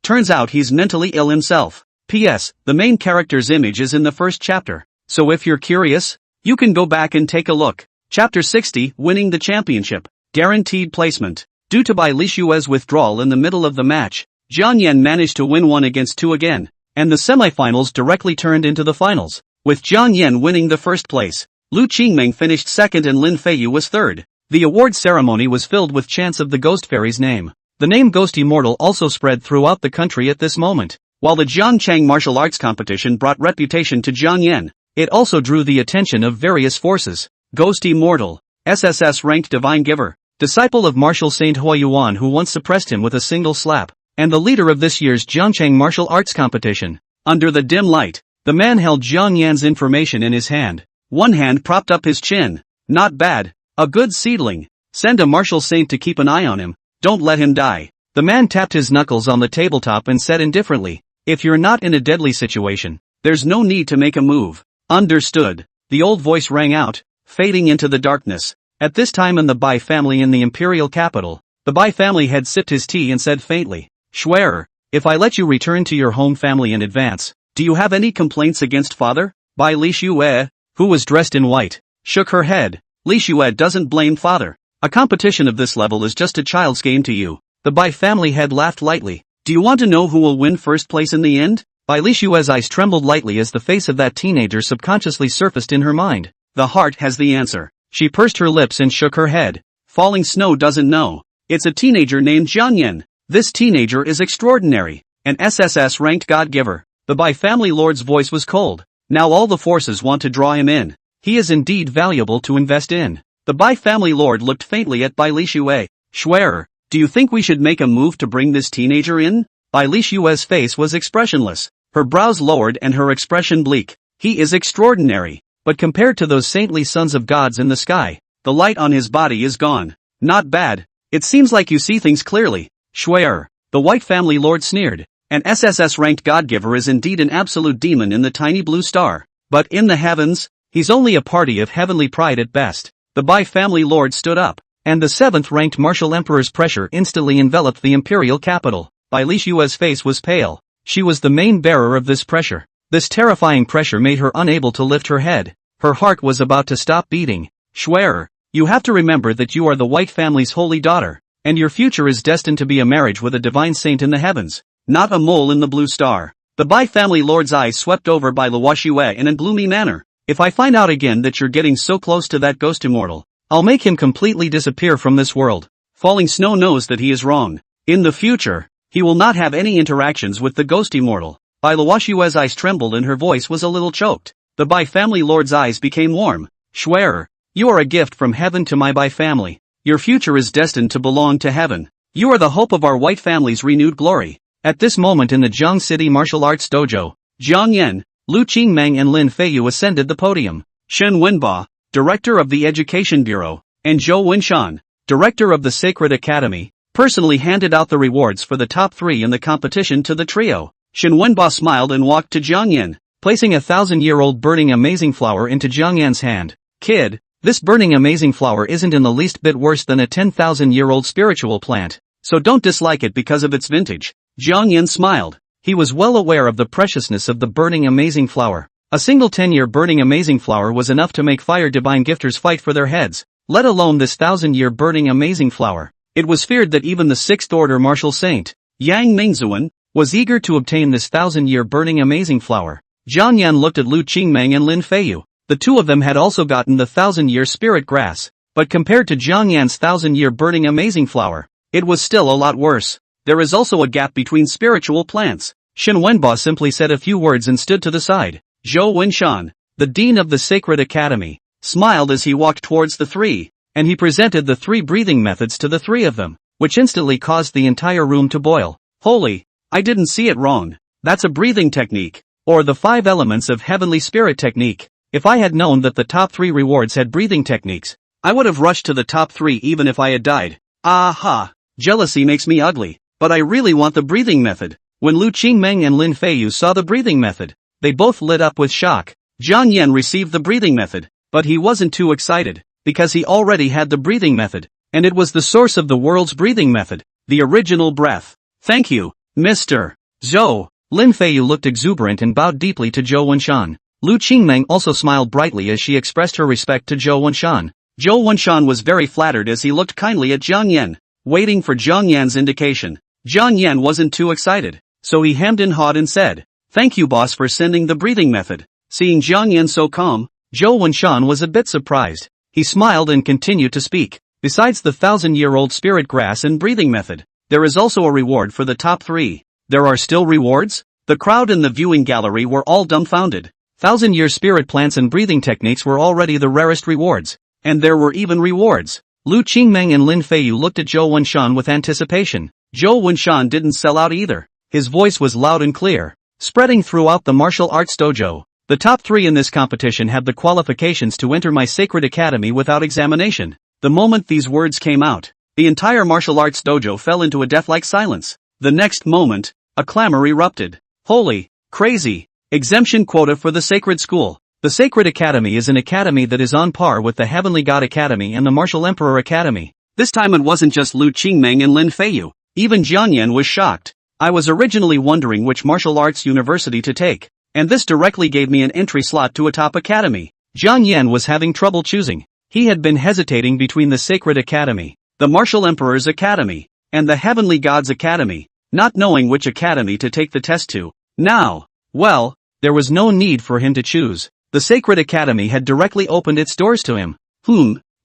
turns out he's mentally ill himself. P.S. The main character's image is in the first chapter. So if you're curious, you can go back and take a look. Chapter 60, Winning the Championship. Guaranteed placement. Due to Bai Lishue's withdrawal in the middle of the match, Jiang Yan managed to win 1 against 2 again, and the semifinals directly turned into the finals, with Jiang Yan winning the first place. Lu Qingming finished second and Lin Feiyu was third. The award ceremony was filled with chants of the Ghost Fairy's name. The name Ghost Immortal also spread throughout the country at this moment. While the Jiangchang martial arts competition brought reputation to Jiang Yan, it also drew the attention of various forces. Ghost Immortal, SSS ranked divine giver, disciple of martial saint Huayuan who once suppressed him with a single slap, and the leader of this year's Jiangchang martial arts competition. Under the dim light, the man held Jiang Yan's information in his hand. One hand propped up his chin. Not bad. A good seedling. Send a martial saint to keep an eye on him. Don't let him die. The man tapped his knuckles on the tabletop and said indifferently, if you're not in a deadly situation, there's no need to make a move. Understood. The old voice rang out, fading into the darkness. At this time in the Bai family in the imperial capital, the Bai family had sipped his tea and said faintly, Schwerer, if I let you return to your home family in advance, do you have any complaints against father? Bai Lishue, who was dressed in white, shook her head. Lishue doesn't blame father. A competition of this level is just a child's game to you. The Bai family head laughed lightly. Do you want to know who will win first place in the end? Bai Lishue's eyes trembled lightly as the face of that teenager subconsciously surfaced in her mind. The heart has the answer. She pursed her lips and shook her head. Falling Snow doesn't know. It's a teenager named Jiang Yan. This teenager is extraordinary. An SSS ranked God-giver. The Bai family lord's voice was cold. Now all the forces want to draw him in. He is indeed valuable to invest in. The Bai family lord looked faintly at Bai Lishue. Schwerer, do you think we should make a move to bring this teenager in? Bai Lishue's face was expressionless. Her brows lowered and her expression bleak. He is extraordinary, but compared to those saintly sons of gods in the sky, the light on his body is gone. Not bad. It seems like you see things clearly. Schwerer, the white family lord sneered. An SSS-ranked God-giver is indeed an absolute demon in the tiny blue star. But in the heavens, he's only a party of heavenly pride at best. The Bai family lord stood up, and the 7th-ranked martial emperor's pressure instantly enveloped the imperial capital. Bai Lishue's face was pale. She was the main bearer of this pressure. This terrifying pressure made her unable to lift her head. Her heart was about to stop beating. Schwerer, you have to remember that you are the white family's holy daughter, and your future is destined to be a marriage with a divine saint in the heavens, not a mole in the blue star. The Bai family lord's eyes swept over Bai Luoshue in a gloomy manner. If I find out again that you're getting so close to that ghost immortal, I'll make him completely disappear from this world. Falling Snow knows that he is wrong. In the future, he will not have any interactions with the ghost immortal. Bai Luoshue's eyes trembled and her voice was a little choked. The Bai family lord's eyes became warm. Schwerer, you are a gift from heaven to my Bai family. Your future is destined to belong to heaven. You are the hope of our white family's renewed glory. At this moment in the Jiang City Martial Arts Dojo, Jiang Yan, Lu Qingmeng and Lin Feiyu ascended the podium. Shen Wenba, director of the Education Bureau, and Zhou Wenshan, director of the Sacred Academy, personally handed out the rewards for the top 3 in the competition to the trio. Shen Wenba smiled and walked to Jiang Yan, placing a 1,000-year-old burning amazing flower into Jiang Yan's hand. Kid, this burning amazing flower isn't in the least bit worse than a 10,000-year-old spiritual plant, so don't dislike it because of its vintage. Jiang Yan smiled. He was well aware of the preciousness of the burning amazing flower. A single 10-year burning amazing flower was enough to make fire divine gifters fight for their heads, let alone this 1,000-year burning amazing flower. It was feared that even the 6th order martial saint, Yang Mingzuan, was eager to obtain this 1,000-year burning amazing flower. Jiang Yan looked at Lu Qingmeng and Lin Feiyu. The two of them had also gotten the 1,000-year spirit grass, but compared to Jiang Yan's 1,000-year burning amazing flower, it was still a lot worse. There is also a gap between spiritual plants. Shen Wenba simply said a few words and stood to the side. Zhou Wenshan, the dean of the Sacred Academy, smiled as he walked towards the 3. and he presented the 3 breathing methods to the 3 of them, which instantly caused the entire room to boil. Holy! I didn't see it wrong. That's a breathing technique, or the 5 elements of heavenly spirit technique. If I had known that the top 3 rewards had breathing techniques, I would have rushed to the top 3 even if I had died. Aha! Jealousy makes me ugly, but I really want the breathing method. When Lu Qingmeng and Lin Feiyu saw the breathing method, they both lit up with shock. Jiang Yan received the breathing method, but he wasn't too excited, because he already had the breathing method, and it was the source of the world's breathing method, the original breath. Thank you, Mr. Zhou. Lin Feiyu looked exuberant and bowed deeply to Zhou Wenshan. Lu Qingmeng also smiled brightly as she expressed her respect to Zhou Wenshan. Zhou Wenshan was very flattered as he looked kindly at Jiang Yan, waiting for Jiang Yan's indication. Jiang Yan wasn't too excited, so he hemmed and hawed and said, "Thank you, boss, for sending the breathing method." Seeing Jiang Yan so calm, Zhou Wenshan was a bit surprised. He smiled and continued to speak. Besides the 1,000-year-old spirit grass and breathing method, there is also a reward for the top 3. There are still rewards? The crowd in the viewing gallery were all dumbfounded. 1,000-year spirit plants and breathing techniques were already the rarest rewards, and there were even rewards. Lu Qingmeng and Lin Feiyu looked at Zhou Wenshan with anticipation. Zhou Wenshan didn't sell out either. His voice was loud and clear, spreading throughout the martial arts dojo. The top 3 in this competition have the qualifications to enter my sacred academy without examination. The moment these words came out, the entire martial arts dojo fell into a death-like silence. The next moment, a clamor erupted. Holy, crazy, exemption quota for the sacred school. The Sacred Academy is an academy that is on par with the Heavenly God Academy and the Martial Emperor Academy. This time it wasn't just Lu Qingmeng and Lin Feiyu. Even Jiang Yan was shocked. I was originally wondering which martial arts university to take, and this directly gave me an entry slot to a top academy. Jiang Yan was having trouble choosing. He had been hesitating between the Sacred Academy, the Martial Emperor's Academy, and the Heavenly God's Academy, not knowing which academy to take the test to. Now, well, there was no need for him to choose. The Sacred Academy had directly opened its doors to him.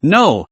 No.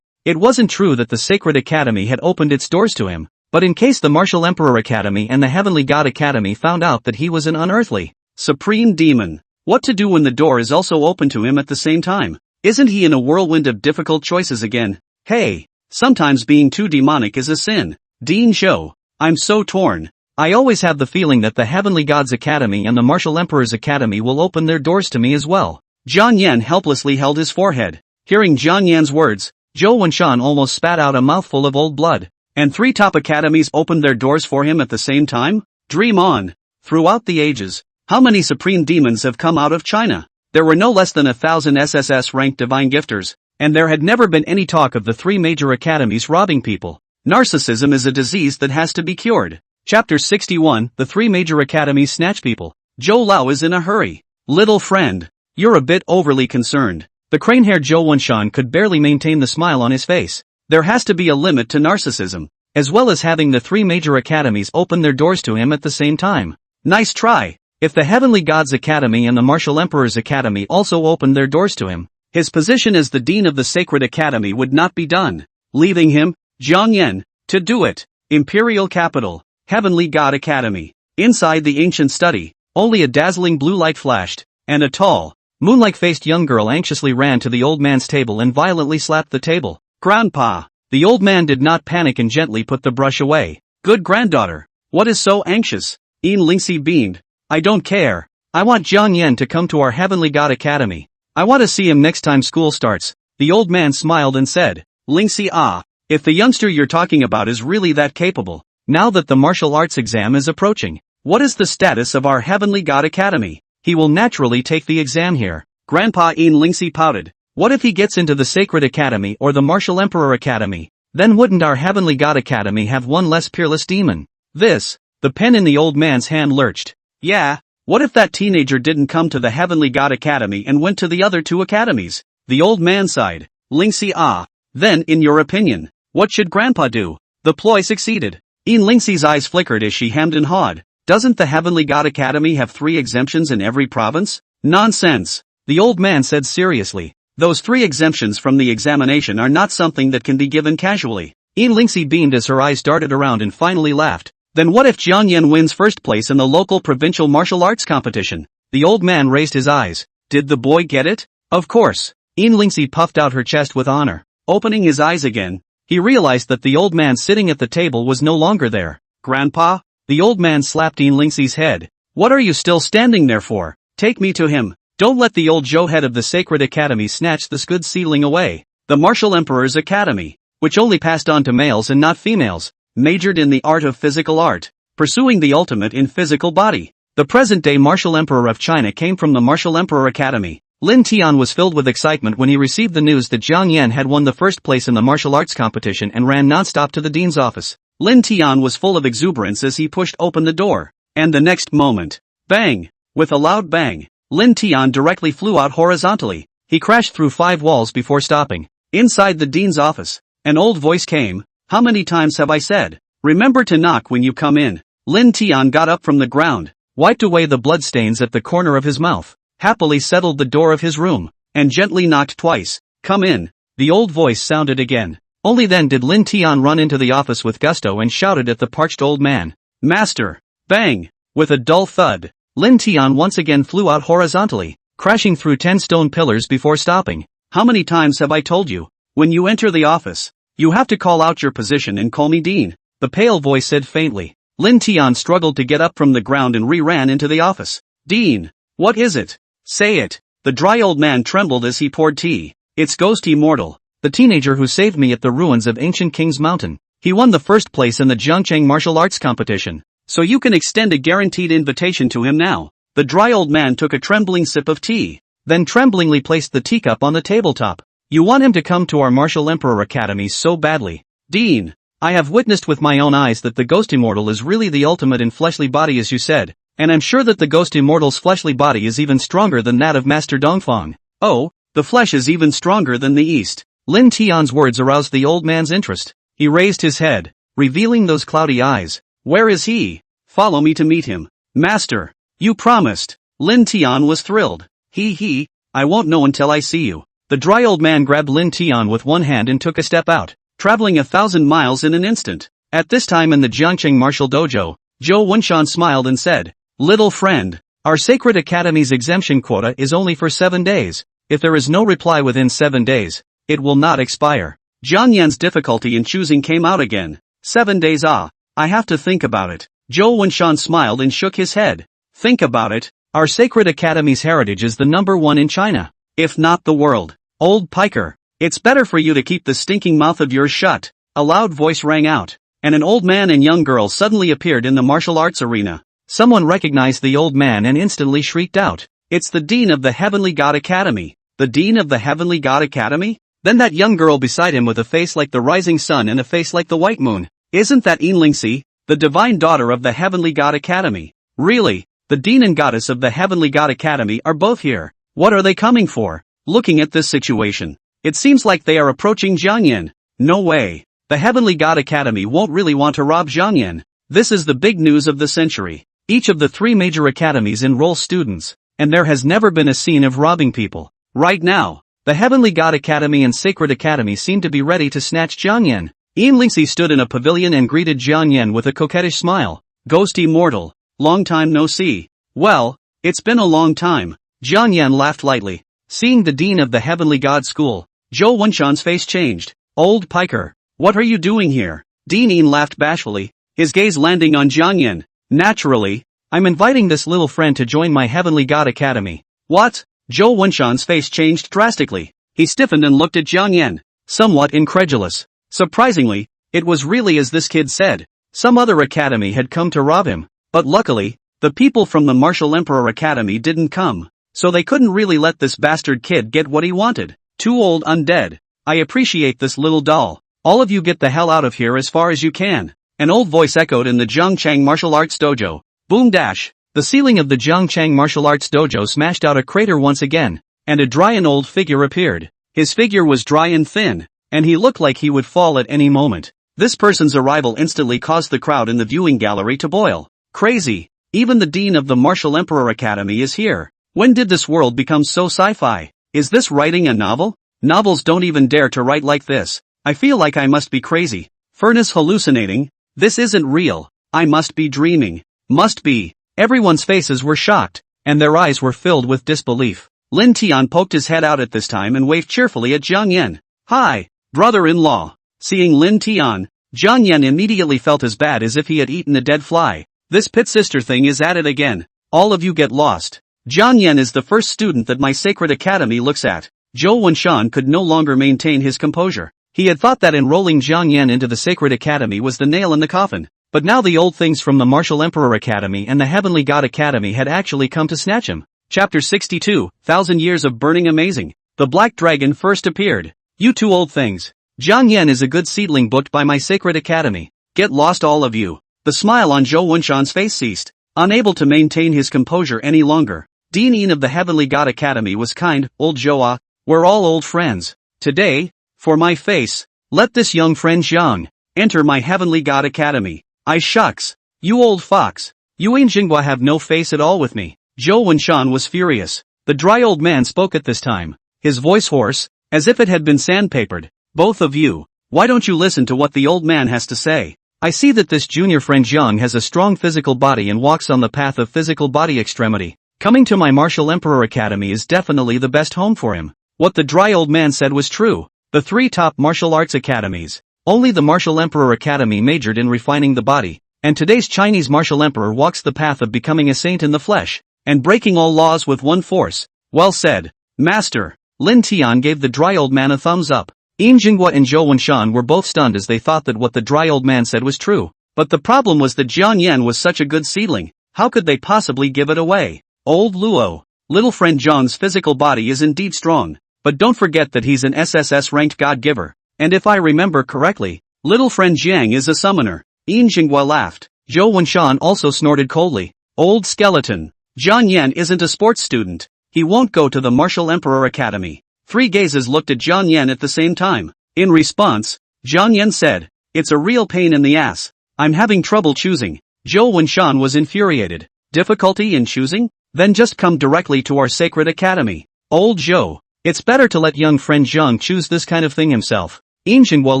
It wasn't true that the Sacred Academy had opened its doors to him, but in case the Martial Emperor Academy and the Heavenly God Academy found out that he was an unearthly, supreme demon, what to do when the door is also open to him at the same time? Isn't he in a whirlwind of difficult choices again? Hey, sometimes being too demonic is a sin. Dean Zhou, I'm so torn. I always have the feeling that the Heavenly God's Academy and the Martial Emperor's Academy will open their doors to me as well. Jiang Yan helplessly held his forehead. Hearing Jiang Yan's words, Zhou Wenshan almost spat out a mouthful of old blood. And 3 top academies opened their doors for him at the same time? Dream on. Throughout the ages, how many supreme demons have come out of China? There were no less than 1,000 SSS-ranked divine gifters, and there had never been any talk of the 3 major academies robbing people. Narcissism is a disease that has to be cured. Chapter 61, The 3 Major Academies Snatch People. Zhou Lao is in a hurry. Little friend, you're a bit overly concerned. The crane-haired Zhou Wenshan could barely maintain the smile on his face. There has to be a limit to narcissism, as well as having the 3 major academies open their doors to him at the same time. Nice try. If the Heavenly God's Academy and the Martial Emperor's Academy also opened their doors to him, his position as the Dean of the Sacred Academy would not be done. Leaving him, Jiang Yan, to do it. Imperial Capital. Heavenly God Academy. Inside the ancient study, only a dazzling blue light flashed, and a tall, moonlight-faced young girl anxiously ran to the old man's table and violently slapped the table. Grandpa! The old man did not panic and gently put the brush away. Good granddaughter. What is so anxious? Lingxi beamed. I don't care. I want Jiang Yan to come to our Heavenly God Academy. I want to see him next time school starts. The old man smiled and said, Lingxi if the youngster you're talking about is really that capable, now that the martial arts exam is approaching, what is the status of our Heavenly God Academy? He will naturally take the exam here. Grandpa Lingxi pouted. What if he gets into the Sacred Academy or the Martial Emperor Academy? Then wouldn't our Heavenly God Academy have one less peerless demon? The pen in the old man's hand lurched. Yeah, what if that teenager didn't come to the Heavenly God Academy and went to the other 2 academies? The old man sighed. Lingxi then in your opinion, what should Grandpa do? The ploy succeeded. Lingxi's eyes flickered as she hemmed and hawed. Doesn't the Heavenly God Academy have 3 exemptions in every province? Nonsense. The old man said seriously. Those 3 exemptions from the examination are not something that can be given casually. Lingxi beamed as her eyes darted around and finally laughed. Then what if Jiang Yan wins first place in the local provincial martial arts competition? The old man raised his eyes. Did the boy get it? Of course. Lingxi puffed out her chest with honor. Opening his eyes again, he realized that the old man sitting at the table was no longer there. Grandpa? The old man slapped Lingxi's head. What are you still standing there for? Take me to him. Don't let the old Zhou head of the Sacred Academy snatch this good seedling away. The Martial Emperor's Academy, which only passed on to males and not females, majored in the art of physical art, pursuing the ultimate in physical body. The present-day Martial Emperor of China came from the Martial Emperor Academy. Lin Tian was filled with excitement when he received the news that Jiang Yan had won the first place in the martial arts competition and ran non-stop to the dean's office. Lin Tian was full of exuberance as he pushed open the door. And the next moment, bang! With a loud bang, Lin Tian directly flew out horizontally. He crashed through 5 walls before stopping. Inside the dean's office, an old voice came. How many times have I said? Remember to knock when you come in. Lin Tian got up from the ground, wiped away the bloodstains at the corner of his mouth, happily settled the door of his room, and gently knocked twice. Come in. The old voice sounded again. Only then did Lin Tian run into the office with gusto and shouted at the parched old man. Master! Bang! With a dull thud, Lin Tian once again flew out horizontally, crashing through 10 stone pillars before stopping. How many times have I told you? When you enter the office, you have to call out your position and call me Dean, the pale voice said faintly. Lin Tian struggled to get up from the ground and ran into the office. Dean! What is it? Say it. The dry old man trembled as he poured tea. It's Ghost Immortal, the teenager who saved me at the ruins of ancient King's Mountain. He won the first place in the Zhangcheng martial arts competition. So you can extend a guaranteed invitation to him now. The dry old man took a trembling sip of tea, then tremblingly placed the teacup on the tabletop. You want him to come to our Martial Emperor Academy so badly. Dean, I have witnessed with my own eyes that the Ghost Immortal is really the ultimate in fleshly body as you said, and I'm sure that the Ghost Immortal's fleshly body is even stronger than that of Master Dongfang. Oh, the flesh is even stronger than the East. Lin Tian's words aroused the old man's interest. He raised his head, revealing those cloudy eyes. Where is he? Follow me to meet him. Master, you promised. Lin Tian was thrilled. I won't know until I see you. The dry old man grabbed Lin Tian with one hand and took a step out, traveling 1,000 miles in an instant. At this time in the Jiangcheng Martial Dojo, Zhou Wunshan smiled and said, Little friend, our Sacred Academy's exemption quota is only for 7 days. If there is no reply within 7 days, it will not expire. Jiang Yan's difficulty in choosing came out again. 7 days I have to think about it. Zhou Wunshan smiled and shook his head. Think about it. Our Sacred Academy's heritage is the #1 in China, if not the world. Old piker, it's better for you to keep the stinking mouth of yours shut. A loud voice rang out, and an old man and young girl suddenly appeared in the martial arts arena. Someone recognized the old man and instantly shrieked out, It's the Dean of the Heavenly God Academy. The Dean of the Heavenly God Academy? Then that young girl beside him with a face like the rising sun and a face like the white moon. Isn't that Lingxi, the divine daughter of the Heavenly God Academy? Really, the Dean and Goddess of the Heavenly God Academy are both here. What are they coming for? Looking at this situation, it seems like they are approaching Jiang Yan. No way. The Heavenly God Academy won't really want to rob Jiang Yan. This is the big news of the century. Each of the 3 major academies enroll students, and there has never been a scene of robbing people. Right now, the Heavenly God Academy and Sacred Academy seem to be ready to snatch Jiang Yan. Lingxi stood in a pavilion and greeted Jiang Yan with a coquettish smile. Ghost Immortal, long time no see. Well, it's been a long time. Jiang Yan laughed lightly. Seeing the Dean of the Heavenly God School, Zhou Wunshan's face changed. Old piker, what are you doing here? Dean Yin laughed bashfully, his gaze landing on Jiang Yan. Naturally, I'm inviting this little friend to join my Heavenly God Academy. What? Zhou Wunshan's face changed drastically. He stiffened and looked at Jiang Yan, somewhat incredulous. Surprisingly, it was really as this kid said. Some other academy had come to rob him, but luckily, the people from the Martial Emperor Academy didn't come, so they couldn't really let this bastard kid get what he wanted. Too old undead. I appreciate this little doll. All of you get the hell out of here as far as you can. An old voice echoed in the Zhangcheng Martial Arts Dojo. Boom dash. The ceiling of the Zhangcheng Martial Arts Dojo smashed out a crater once again, and a dry and old figure appeared. His figure was dry and thin, and he looked like he would fall at any moment. This person's arrival instantly caused the crowd in the viewing gallery to boil. Crazy. Even the Dean of the Martial Emperor Academy is here. When did this world become so sci-fi? Is this writing a novel? Novels don't even dare to write like this. I feel like I must be crazy. Furnace hallucinating? This isn't real. I must be dreaming. Must be. Everyone's faces were shocked, and their eyes were filled with disbelief. Lin Tian poked his head out at this time and waved cheerfully at Jiang Yan. Hi, brother-in-law. Seeing Lin Tian, Jiang Yan immediately felt as bad as if he had eaten a dead fly. This pit sister thing is at it again. All of you get lost. Jiang Yan is the first student that my sacred academy looks at. Zhou Wenshan could no longer maintain his composure. He had thought that enrolling Jiang Yan into the sacred academy was the nail in the coffin. But now the old things from the Martial Emperor Academy and the Heavenly God Academy had actually come to snatch him. Chapter 62, 1000 Years of Burning Amazing. The Black Dragon first appeared. You two old things. Jiang Yan is a good seedling booked by my sacred academy. Get lost all of you. The smile on Zhou Wenshan's face ceased. Unable to maintain his composure any longer, Dean Yin of the Heavenly God Academy was kind. Old Zhou, we're all old friends. Today, for my face, let this young friend Zhang enter my Heavenly God Academy. I shucks. You old fox. You ain't Jinghua have no face at all with me. Zhou Wenshan was furious. The dry old man spoke at this time, his voice hoarse, as if it had been sandpapered. Both of you, why don't you listen to what the old man has to say? I see that this junior friend Zhang has a strong physical body and walks on the path of physical body extremity. Coming to my Martial Emperor Academy is definitely the best home for him. What the dry old man said was true. The 3 top martial arts academies. Only the Martial Emperor Academy majored in refining the body, and today's Chinese martial emperor walks the path of becoming a saint in the flesh, and breaking all laws with one force. Well said, Master. Lin Tian gave the dry old man a thumbs up. Yin Jinghua and Zhou Wenshan were both stunned as they thought that what the dry old man said was true. But the problem was that Jiang Yan was such a good seedling, how could they possibly give it away? Old Luo. Little friend Zhang's physical body is indeed strong, but don't forget that he's an SSS-ranked God-giver. And if I remember correctly, little friend Jiang is a summoner. Yin Jinghua laughed. Zhou Wenshan also snorted coldly. Old skeleton. Jiang Yan isn't a sports student. He won't go to the Martial Emperor Academy. 3 gazes looked at Jiang Yan at the same time. In response, Jiang Yan said, it's a real pain in the ass. I'm having trouble choosing. Zhou Wenshan was infuriated. Difficulty in choosing? Then just come directly to our sacred academy. Old Zhou, it's better to let young friend Zhang choose this kind of thing himself. Yin Jinghua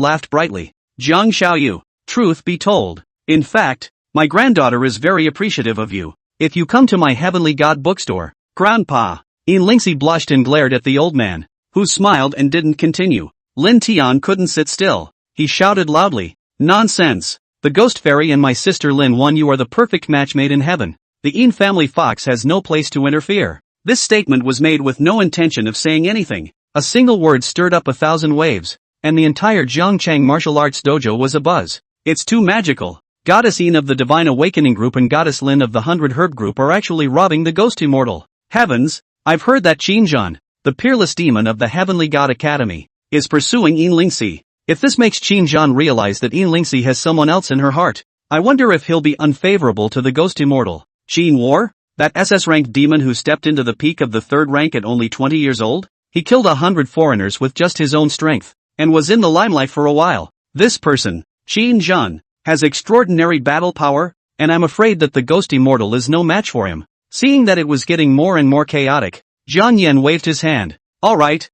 laughed brightly. Zhang Xiaoyu, truth be told. In fact, my granddaughter is very appreciative of you. If you come to my Heavenly God bookstore, Grandpa. Yin Lingxi blushed and glared at the old man, who smiled and didn't continue. Lin Tian couldn't sit still. He shouted loudly, nonsense. The ghost fairy and my sister Lin Wan, you are the perfect match made in heaven. The Yin family fox has no place to interfere. This statement was made with no intention of saying anything. A single word stirred up 1,000 waves, and the entire Zhangchang martial arts dojo was abuzz. It's too magical. Goddess Yin of the Divine Awakening group and Goddess Lin of the 100 Herb group are actually robbing the ghost immortal. Heavens, I've heard that Qinzhan, the peerless demon of the Heavenly God Academy, is pursuing Yin Lingxi. If this makes Qinzhan realize that Yin Lingxi has someone else in her heart, I wonder if he'll be unfavorable to the ghost immortal. Qin War? That SS-ranked demon who stepped into the peak of the 3rd rank at only 20 years old? He killed 100 foreigners with just his own strength, and was in the limelight for a while. This person, Qinzhan, has extraordinary battle power, and I'm afraid that the ghost immortal is no match for him. Seeing that it was getting more and more chaotic, Jiang Yan waved his hand. Alright,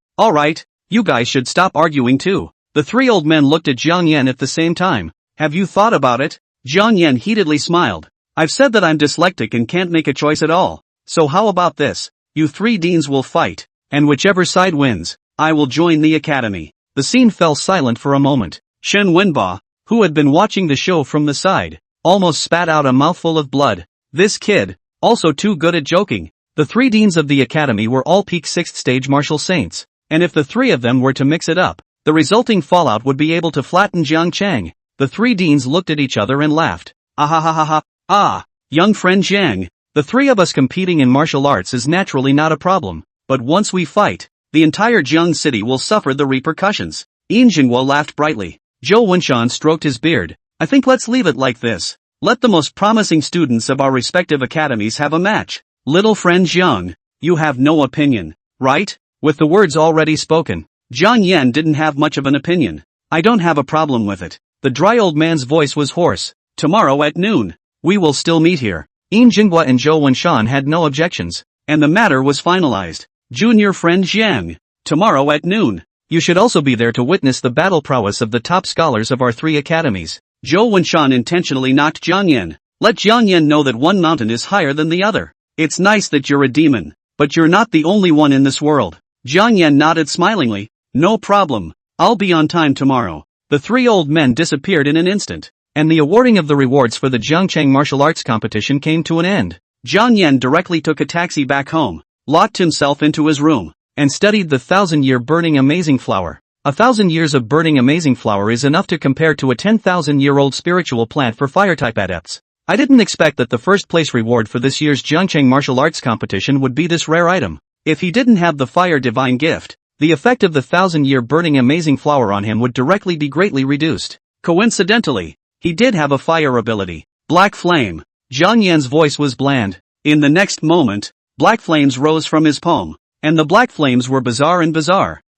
you guys should stop arguing too. The 3 old men looked at Jiang Yan at the same time. Have you thought about it? Jiang Yan heatedly smiled. I've said that I'm dyslexic and can't make a choice at all. So how about this? You 3 deans will fight, and whichever side wins, I will join the academy. The scene fell silent for a moment. Shen Wenba, who had been watching the show from the side, almost spat out a mouthful of blood. This kid, also too good at joking. The 3 deans of the academy were all peak 6th stage martial saints, and if the 3 of them were to mix it up, the resulting fallout would be able to flatten Jiangchang. The 3 deans looked at each other and laughed. Ah, young friend Jiang, the 3 of us competing in martial arts is naturally not a problem, but once we fight, the entire Jiang city will suffer the repercussions. Yin Jinghua laughed brightly. Zhou Wenshan stroked his beard. I think let's leave it like this. Let the most promising students of our respective academies have a match. Little friend Jiang, you have no opinion, right? With the words already spoken, Jiang Yan didn't have much of an opinion. I don't have a problem with it. The dry old man's voice was hoarse. Tomorrow at noon, we will still meet here. Yin Jinghua and Zhou Wenshan had no objections, and the matter was finalized. Junior friend Jiang, tomorrow at noon, you should also be there to witness the battle prowess of the top scholars of our 3 academies. Zhou Wenshan intentionally knocked Jiang Yan. Let Jiang Yan know that one mountain is higher than the other. It's nice that you're a demon, but you're not the only one in this world. Jiang Yan nodded smilingly. No problem. I'll be on time tomorrow. The three old men disappeared in an instant, and the awarding of the rewards for the Zhangcheng martial arts competition came to an end. Jiang Yan directly took a taxi back home, locked himself into his room, and studied the 1,000-year burning amazing flower. 1,000 years of burning amazing flower is enough to compare to a 10,000-year-old spiritual plant for fire-type adepts. I didn't expect that the first place reward for this year's Zhangcheng martial arts competition would be this rare item. If he didn't have the fire divine gift, the effect of the 1,000-year burning amazing flower on him would directly be greatly reduced. Coincidentally, he did have a fire ability. Black Flame. Jiang Yan's voice was bland. In the next moment, black flames rose from his palm, and the black flames were bizarre,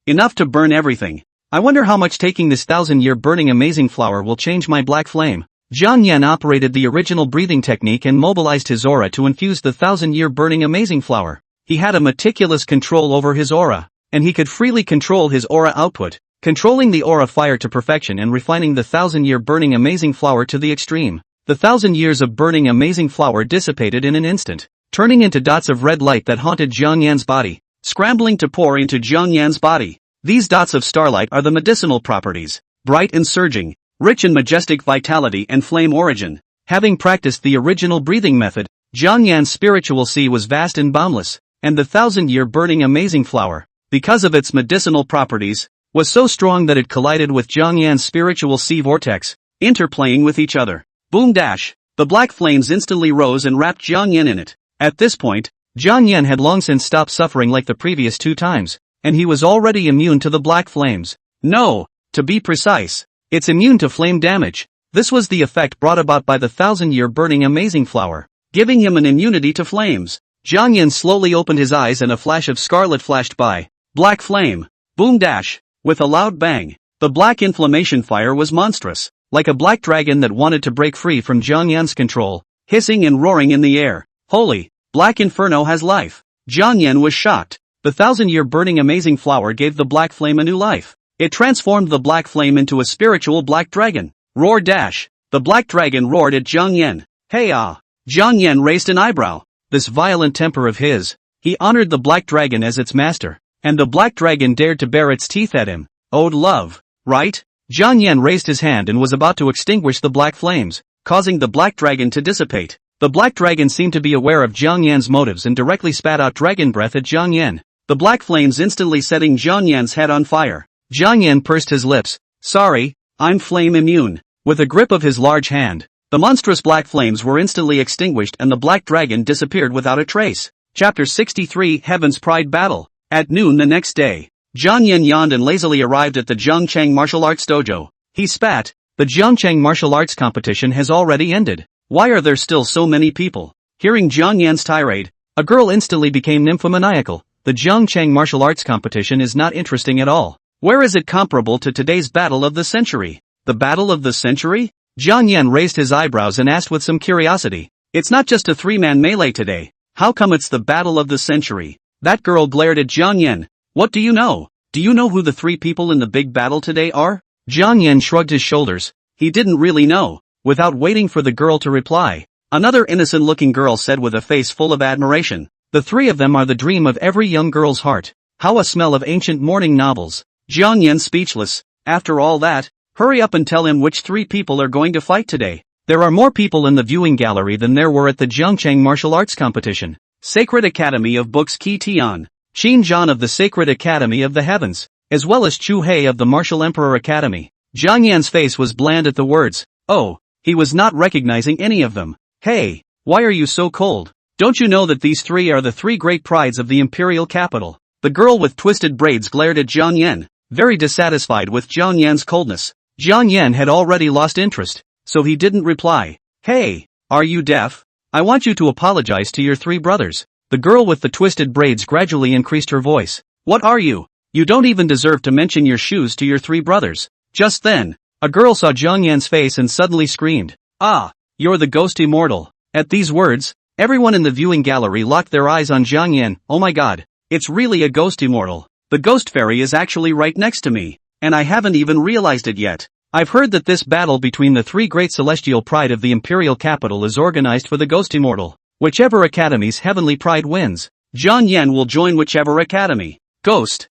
enough to burn everything. I wonder how much taking this 1,000-year burning amazing flower will change my black flame. Jiang Yan operated the original breathing technique and mobilized his aura to infuse the 1,000-year burning amazing flower. He had a meticulous control over his aura, and he could freely control his aura output, controlling the aura fire to perfection and refining the 1,000-year burning amazing flower to the extreme. The 1,000 years of burning amazing flower dissipated in an instant, turning into dots of red light that haunted Jiang Yan's body, scrambling to pour into Jiang Yan's body. These dots of starlight are the medicinal properties, bright and surging, rich in majestic vitality and flame origin. Having practiced the original breathing method, Jiang Yan's spiritual sea was vast and boundless, and the 1,000-year burning amazing flower, because of its medicinal properties, was so strong that it collided with Jiang Yan's spiritual sea vortex, interplaying with each other. Boom dash! The black flames instantly rose and wrapped Jiang Yan in it. At this point, Jiang Yan had long since stopped suffering like the previous 2 times, and he was already immune to the black flames. No, to be precise, it's immune to flame damage. This was the effect brought about by the 1,000-year burning amazing flower, giving him an immunity to flames. Jiang Yan slowly opened his eyes and a flash of scarlet flashed by. Black flame. Boom dash. With a loud bang, the black inflammation fire was monstrous, like a black dragon that wanted to break free from Jiang Yan's control, hissing and roaring in the air. Holy, black inferno has life. Jiang Yan was shocked. The 1,000-year burning amazing flower gave the black flame a new life. It transformed the black flame into a spiritual black dragon. Roar dash. The black dragon roared at Jiang Yan. Hey ah. Jiang Yan raised an eyebrow. This violent temper of his. He honored the black dragon as its master, and the black dragon dared to bare its teeth at him. Owed love, right? Jiang Yan raised his hand and was about to extinguish the black flames, causing the black dragon to dissipate. The black dragon seemed to be aware of Jiang Yan's motives and directly spat out dragon breath at Jiang Yan, the black flames instantly setting Jiang Yan's head on fire. Jiang Yan pursed his lips. Sorry, I'm flame immune. With a grip of his large hand, the monstrous black flames were instantly extinguished and the black dragon disappeared without a trace. Chapter 63 Heaven's Pride Battle. At noon the next day, Jiang Yan yawned and lazily arrived at the Zhangcheng martial arts dojo. He spat. The Zhangcheng martial arts competition has already ended. Why are there still so many people? Hearing Jiang Yan's tirade, a girl instantly became nymphomaniacal. The Zhangcheng martial arts competition is not interesting at all. Where is it comparable to today's battle of the century? The battle of the century? Jiang Yan raised his eyebrows and asked with some curiosity. It's not just a 3-man melee today. How come it's the battle of the century? That girl glared at Jiang Yan. What do you know? Do you know who the 3 people in the big battle today are? Jiang Yan shrugged his shoulders. He didn't really know. Without waiting for the girl to reply, another innocent-looking girl said with a face full of admiration. The 3 of them are the dream of every young girl's heart. How a smell of ancient morning novels. Jiang Yan speechless. After all that, hurry up and tell him which 3 people are going to fight today. There are more people in the viewing gallery than there were at the Zhangcheng martial arts competition. Sacred Academy of Books Qi Tian, Qin Zhan of the Sacred Academy of the Heavens, as well as Chu Hei of the Martial Emperor Academy. Jiang Yan's face was bland at the words. Oh, he was not recognizing any of them. Hey, why are you so cold? Don't you know that these 3 are the 3 great prides of the imperial capital? The girl with twisted braids glared at Jiang Yan, very dissatisfied with Jiang Yan's coldness. Jiang Yan had already lost interest, so he didn't reply. Hey, are you deaf? I want you to apologize to your 3 brothers. The girl with the twisted braids gradually increased her voice. What are you? You don't even deserve to mention your shoes to your 3 brothers. Just then, a girl saw Jiang Yan's face and suddenly screamed. Ah, you're the ghost immortal. At these words, everyone in the viewing gallery locked their eyes on Jiang Yan. Oh my god, it's really a ghost immortal. The ghost fairy is actually right next to me, and I haven't even realized it yet. I've heard that this battle between the 3 great celestial pride of the imperial capital is organized for the ghost immortal. Whichever academy's heavenly pride wins, Jiang Yan will join whichever academy. Ghost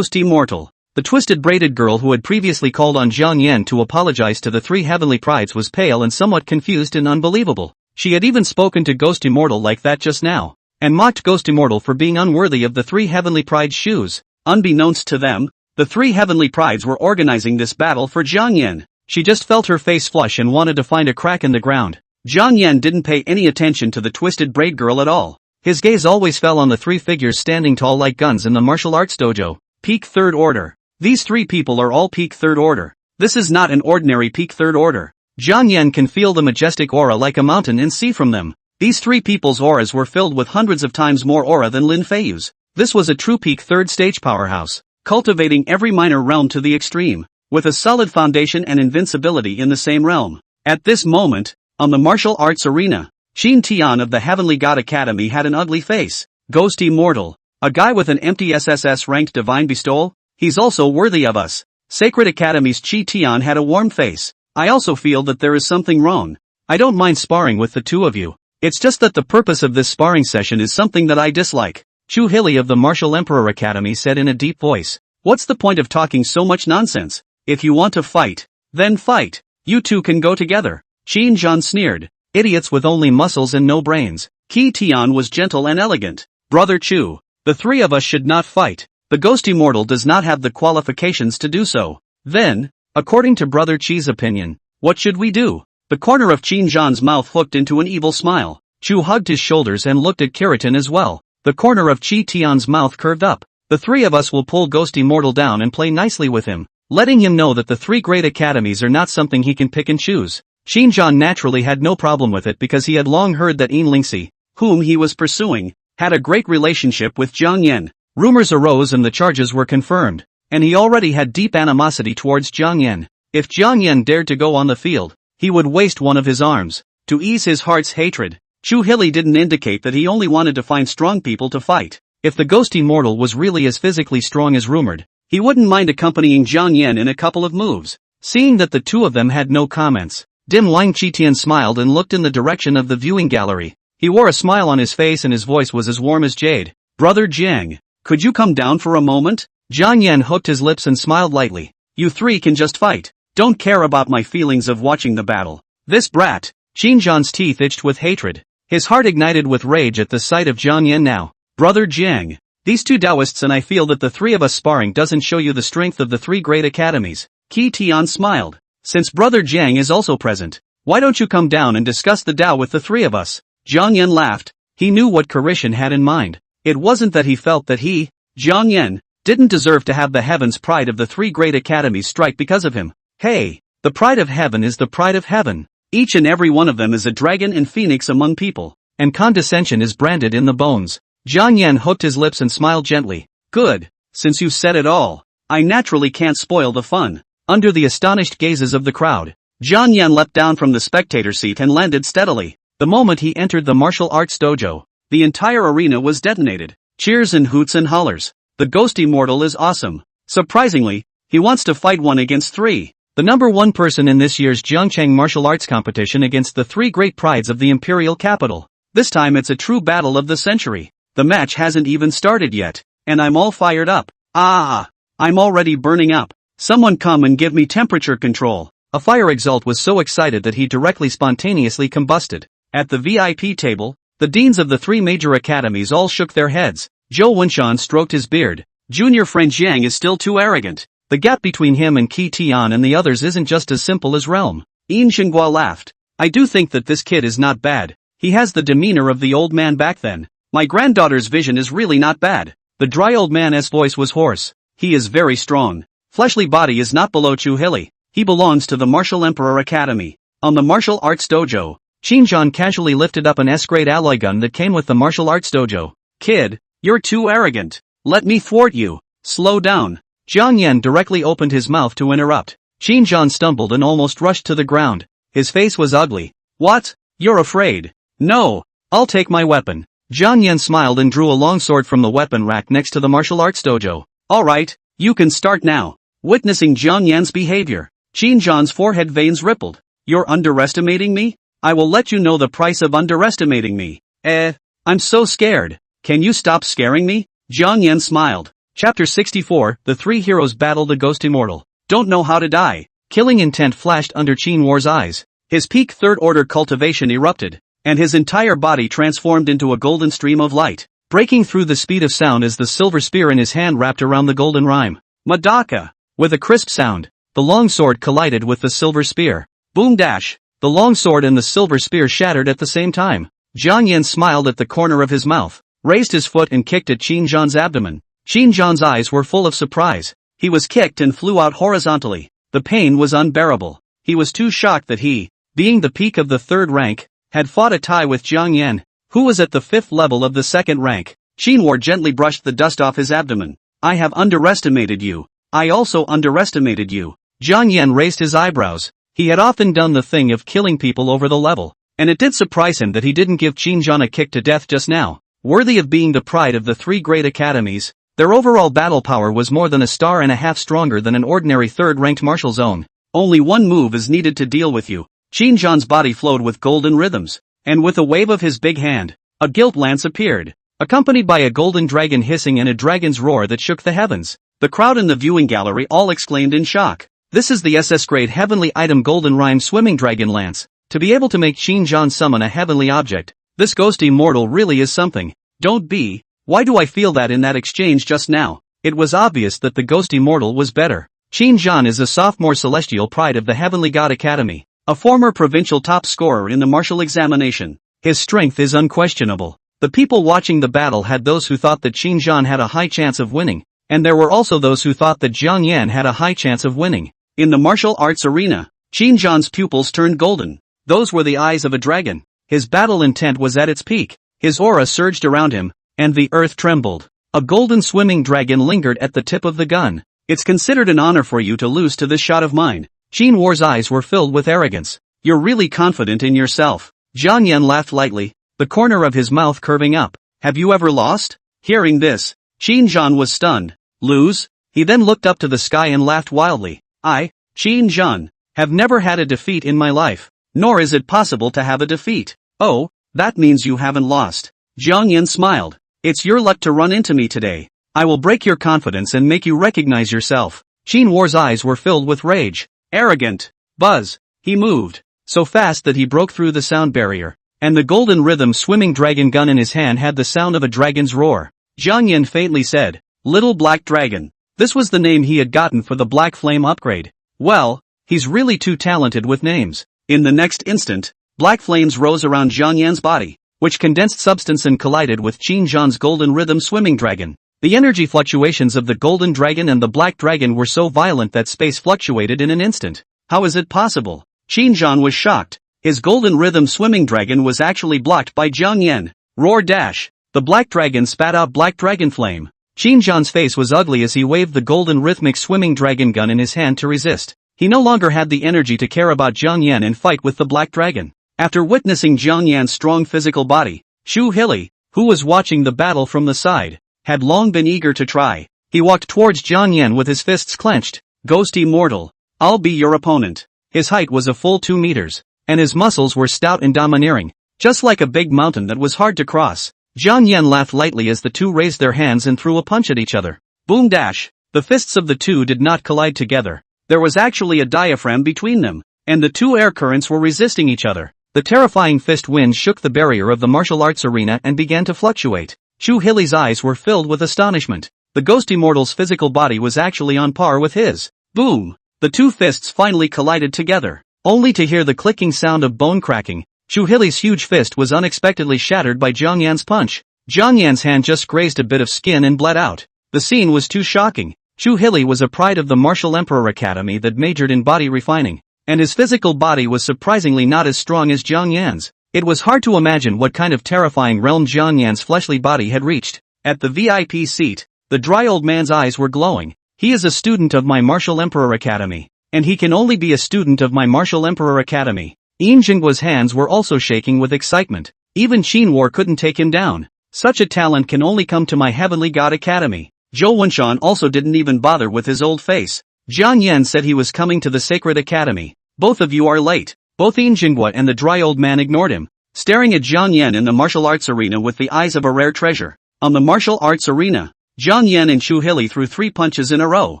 Immortal. The twisted braided girl who had previously called on Jiang Yan to apologize to the three heavenly prides was pale and somewhat confused and unbelievable. She had even spoken to Ghost Immortal like that just now, and mocked Ghost Immortal for being unworthy of the three heavenly prides' shoes. Unbeknownst to them, the three heavenly prides were organizing this battle for Jiang Yan. She just felt her face flush and wanted to find a crack in the ground. Jiang Yan didn't pay any attention to the twisted braid girl at all. His gaze always fell on the three figures standing tall like guns in the martial arts dojo. Peak Third Order. These three people are all Peak Third Order. This is not an ordinary Peak Third Order. Jiang Yan can feel the majestic aura like a mountain and see from them. These three people's auras were filled with hundreds of times more aura than Lin Feiyu's. This was a true Peak Third Stage powerhouse, cultivating every minor realm to the extreme, with a solid foundation and invincibility in the same realm. At this moment, on the martial arts arena, Xin Tian of the Heavenly God Academy had an ugly face. Ghost Immortal. A guy with an empty SSS-ranked divine bestowal? He's also worthy of us. Sacred Academy's Chi Tian had a warm face. I also feel that there is something wrong. I don't mind sparring with the two of you. It's just that the purpose of this sparring session is something that I dislike. Chu Hilly of the Martial Emperor Academy said in a deep voice. What's the point of talking so much nonsense? If you want to fight, then fight. You two can go together. Qin Zhan sneered. Idiots with only muscles and no brains. Qi Tian was gentle and elegant. Brother Chu, the three of us should not fight. The Ghost Immortal does not have the qualifications to do so. Then, according to Brother Chi's opinion, what should we do? The corner of Qin Zhan's mouth hooked into an evil smile. Chu hugged his shoulders and looked at Keratin as well. The corner of Qi Tian's mouth curved up. The three of us will pull Ghost Immortal down and play nicely with him, letting him know that the three great academies are not something he can pick and choose. Qin Zhan naturally had no problem with it because he had long heard that Yin Lingxi, whom he was pursuing, had a great relationship with Jiang Yan. Rumors arose and the charges were confirmed, and he already had deep animosity towards Jiang Yan. If Jiang Yan dared to go on the field, he would waste one of his arms, to ease his heart's hatred. Chu Hilly didn't indicate that he only wanted to find strong people to fight. If the Ghost Immortal was really as physically strong as rumored, he wouldn't mind accompanying Jiang Yan in a couple of moves. Seeing that the two of them had no comments, Dim Lang Qitian smiled and looked in the direction of the viewing gallery. He wore a smile on his face and his voice was as warm as jade. Brother Jiang, could you come down for a moment? Jiang Yan hooked his lips and smiled lightly. You three can just fight. Don't care about my feelings of watching the battle. This brat. Qin Zhan's teeth itched with hatred. His heart ignited with rage at the sight of Jiang Yan now. Brother Jiang, these two Taoists and I feel that the three of us sparring doesn't show you the strength of the three great academies. Qi Tian smiled. Since Brother Jiang is also present, why don't you come down and discuss the Tao with the three of us? Jiang Yan laughed. He knew what Carishan had in mind. It wasn't that he felt that he, Jiang Yan, didn't deserve to have the heaven's pride of the three great academies strike because of him. Hey, the pride of heaven is the pride of heaven. Each and every one of them is a dragon and phoenix among people, and condescension is branded in the bones. Jiang Yan hooked his lips and smiled gently. Good, since you said it all, I naturally can't spoil the fun. Under the astonished gazes of the crowd, Jiang Yan leapt down from the spectator seat and landed steadily. The moment he entered the martial arts dojo, the entire arena was detonated. Cheers and hoots and hollers. The Ghost Immortal is awesome. Surprisingly, he wants to fight 1 against 3. The number 1 person in this year's Jiangcheng martial arts competition against the 3 great prides of the imperial capital. This time it's a true battle of the century. The match hasn't even started yet, and I'm all fired up. I'm already burning up. Someone come and give me temperature control. A fire exalt was so excited that he directly spontaneously combusted. At the VIP table, the deans of the 3 major academies all shook their heads. Zhou Wenshan stroked his beard. Junior friend Jiang is still too arrogant. The gap between him and Qi Tian and the others isn't just as simple as realm. Yin Xinghua laughed. I do think that this kid is not bad. He has the demeanor of the old man back then. My granddaughter's vision is really not bad. The dry old man's voice was hoarse. He is very strong. Fleshly body is not below Chu Hilly. He belongs to the Martial Emperor Academy. On the martial arts dojo, Qinzhan casually lifted up an S-grade alloy gun that came with the martial arts dojo. Kid, you're too arrogant. Let me thwart you. Slow down. Jiang Yan directly opened his mouth to interrupt. Qinzhan stumbled and almost rushed to the ground. His face was ugly. What? You're afraid? No. I'll take my weapon. Jiang Yan smiled and drew a long sword from the weapon rack next to the martial arts dojo. Alright, you can start now. Witnessing Jiang Yan's behavior, Qinzhan's forehead veins rippled. You're underestimating me? I will let you know the price of underestimating me. I'm so scared. Can you stop scaring me? Jiang Yan smiled. Chapter 64, The Three Heroes Battle the Ghost Immortal. Don't know how to die. Killing intent flashed under Qin War's eyes. His peak third-order cultivation erupted, and his entire body transformed into a golden stream of light, breaking through the speed of sound as the silver spear in his hand wrapped around the golden rhyme. Madaka! With a crisp sound, the long sword collided with the silver spear. Boom dash! The long sword and the silver spear shattered at the same time. Jiang Yan smiled at the corner of his mouth, raised his foot and kicked at Qin Zhan's abdomen. Qin Zhan's eyes were full of surprise. He was kicked and flew out horizontally. The pain was unbearable. He was too shocked that he, being the peak of the third rank, had fought a tie with Jiang Yan, who was at the fifth level of the second rank. Qin War gently brushed the dust off his abdomen. I have underestimated you. I also underestimated you. Jiang Yan raised his eyebrows. He had often done the thing of killing people over the level, and it did surprise him that he didn't give Qin Zhan a kick to death just now. Worthy of being the pride of the three great academies, their overall battle power was more than a star and a half stronger than an ordinary third-ranked martial zone. Only one move is needed to deal with you. Qin Zhan's body flowed with golden rhythms, and with a wave of his big hand, a gilt lance appeared, accompanied by a golden dragon hissing and a dragon's roar that shook the heavens. The crowd in the viewing gallery all exclaimed in shock. This is the SS-grade heavenly item golden rhyme swimming dragon lance. To be able to make Qin Zhan summon a heavenly object, this ghost immortal really is something. Don't be. Why do I feel that in that exchange just now? It was obvious that the ghost immortal was better. Qin Zhan is a sophomore celestial pride of the Heavenly God Academy, a former provincial top scorer in the martial examination. His strength is unquestionable. The people watching the battle had those who thought that Qin Zhan had a high chance of winning, and there were also those who thought that Jiang Yan had a high chance of winning. In the martial arts arena, Qin Zhan's pupils turned golden. Those were the eyes of a dragon. His battle intent was at its peak. His aura surged around him, and the earth trembled. A golden swimming dragon lingered at the tip of the gun. It's considered an honor for you to lose to this shot of mine. Qin War's eyes were filled with arrogance. You're really confident in yourself. Jiang Yan laughed lightly, the corner of his mouth curving up. Have you ever lost? Hearing this, Qin Zhan was stunned. Lose? He then looked up to the sky and laughed wildly. I, Qin Zhan, have never had a defeat in my life. Nor is it possible to have a defeat. Oh, that means you haven't lost. Jiang Yan smiled. It's your luck to run into me today. I will break your confidence and make you recognize yourself. Qin War's eyes were filled with rage. Arrogant. Buzz. He moved, so fast that he broke through the sound barrier, and the golden rhythm swimming dragon gun in his hand had the sound of a dragon's roar. Jiang Yan faintly said, Little Black Dragon. This was the name he had gotten for the Black Flame upgrade. Well, he's really too talented with names. In the next instant, black flames rose around Jiang Yan's body, which condensed substance and collided with Qin Zhan's golden rhythm swimming dragon. The energy fluctuations of the golden dragon and the black dragon were so violent that space fluctuated in an instant. How is it possible? Qin Zhan was shocked. His golden rhythm swimming dragon was actually blocked by Jiang Yan. Roar dash! The black dragon spat out black dragon flame. Qin Zhan's face was ugly as he waved the golden rhythmic swimming dragon gun in his hand to resist. He no longer had the energy to care about Jiang Yan and fight with the black dragon. After witnessing Jiang Yan's strong physical body, Xu Hili, who was watching the battle from the side, had long been eager to try. He walked towards Jiang Yan with his fists clenched. Ghost immortal. I'll be your opponent. His height was a full 2 meters, and his muscles were stout and domineering, just like a big mountain that was hard to cross. Jiang Yan laughed lightly as the two raised their hands and threw a punch at each other. Boom dash! The fists of the two did not collide together. There was actually a diaphragm between them, and the two air currents were resisting each other. The terrifying fist wind shook the barrier of the martial arts arena and began to fluctuate. Xu Hili's eyes were filled with astonishment. The ghost immortal's physical body was actually on par with his. Boom! The two fists finally collided together, only to hear the clicking sound of bone cracking. Xu Hili's huge fist was unexpectedly shattered by Jiang Yan's punch. Jiang Yan's hand just grazed a bit of skin and bled out. The scene was too shocking. Xu Hili was a pride of the Martial Emperor Academy that majored in body refining, and his physical body was surprisingly not as strong as Jiang Yan's. It was hard to imagine what kind of terrifying realm Jiang Yan's fleshly body had reached. At the VIP seat, the dry old man's eyes were glowing. He is a student of my Martial Emperor Academy, and he can only be a student of my Martial Emperor Academy. Yin Jingguo's hands were also shaking with excitement. Even Qin War couldn't take him down. Such a talent can only come to my Heavenly God Academy. Zhou Wenshan also didn't even bother with his old face. Jiang Yan said he was coming to the Sacred Academy. Both of you are late. Both Yin Jingguo and the dry old man ignored him, staring at Jiang Yan in the martial arts arena with the eyes of a rare treasure. On the martial arts arena, Jiang Yan and Chu Hili threw 3 punches in a row,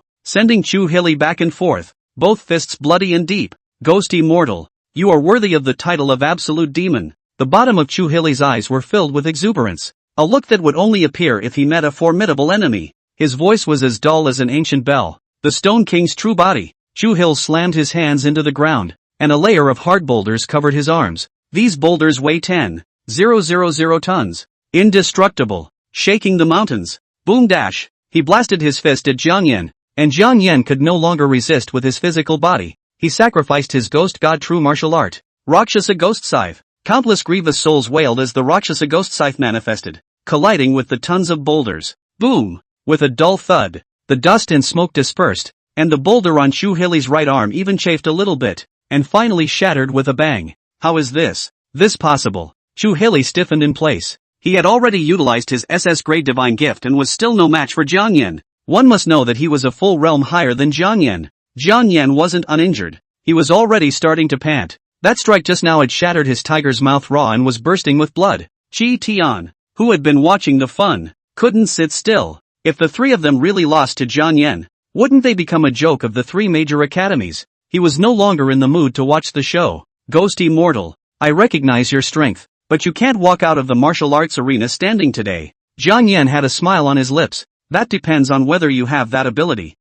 sending Chu Hili back and forth, both fists bloody and deep. Ghost immortal, you are worthy of the title of absolute demon. The bottom of Chu Hili's eyes were filled with exuberance, a look that would only appear if he met a formidable enemy. His voice was as dull as an ancient bell. The Stone King's true body. Chu Hil slammed his hands into the ground, and a layer of hard boulders covered his arms. These boulders weigh 10,000 tons. Indestructible, shaking the mountains. Boom dash, he blasted his fist at Jiang Yan, and Jiang Yan could no longer resist with his physical body. He sacrificed his ghost god true martial art. Rakshasa Ghost Scythe. Countless grievous souls wailed as the Rakshasa Ghost Scythe manifested, colliding with the tons of boulders. Boom! With a dull thud, the dust and smoke dispersed, and the boulder on Chu Hili's right arm even chafed a little bit, and finally shattered with a bang. How is this possible? Chu Hili stiffened in place. He had already utilized his SS grade divine gift and was still no match for Jiang Yan. One must know that he was a full realm higher than Jiang Yan. Jiang Yan wasn't uninjured. He was already starting to pant. That strike just now had shattered his tiger's mouth raw and was bursting with blood. Qi Tian, who had been watching the fun, couldn't sit still. If the 3 of them really lost to Jiang Yan, wouldn't they become a joke of the 3 major academies? He was no longer in the mood to watch the show. Ghost Immortal, I recognize your strength, but you can't walk out of the martial arts arena standing today. Jiang Yan had a smile on his lips. That depends on whether you have that ability.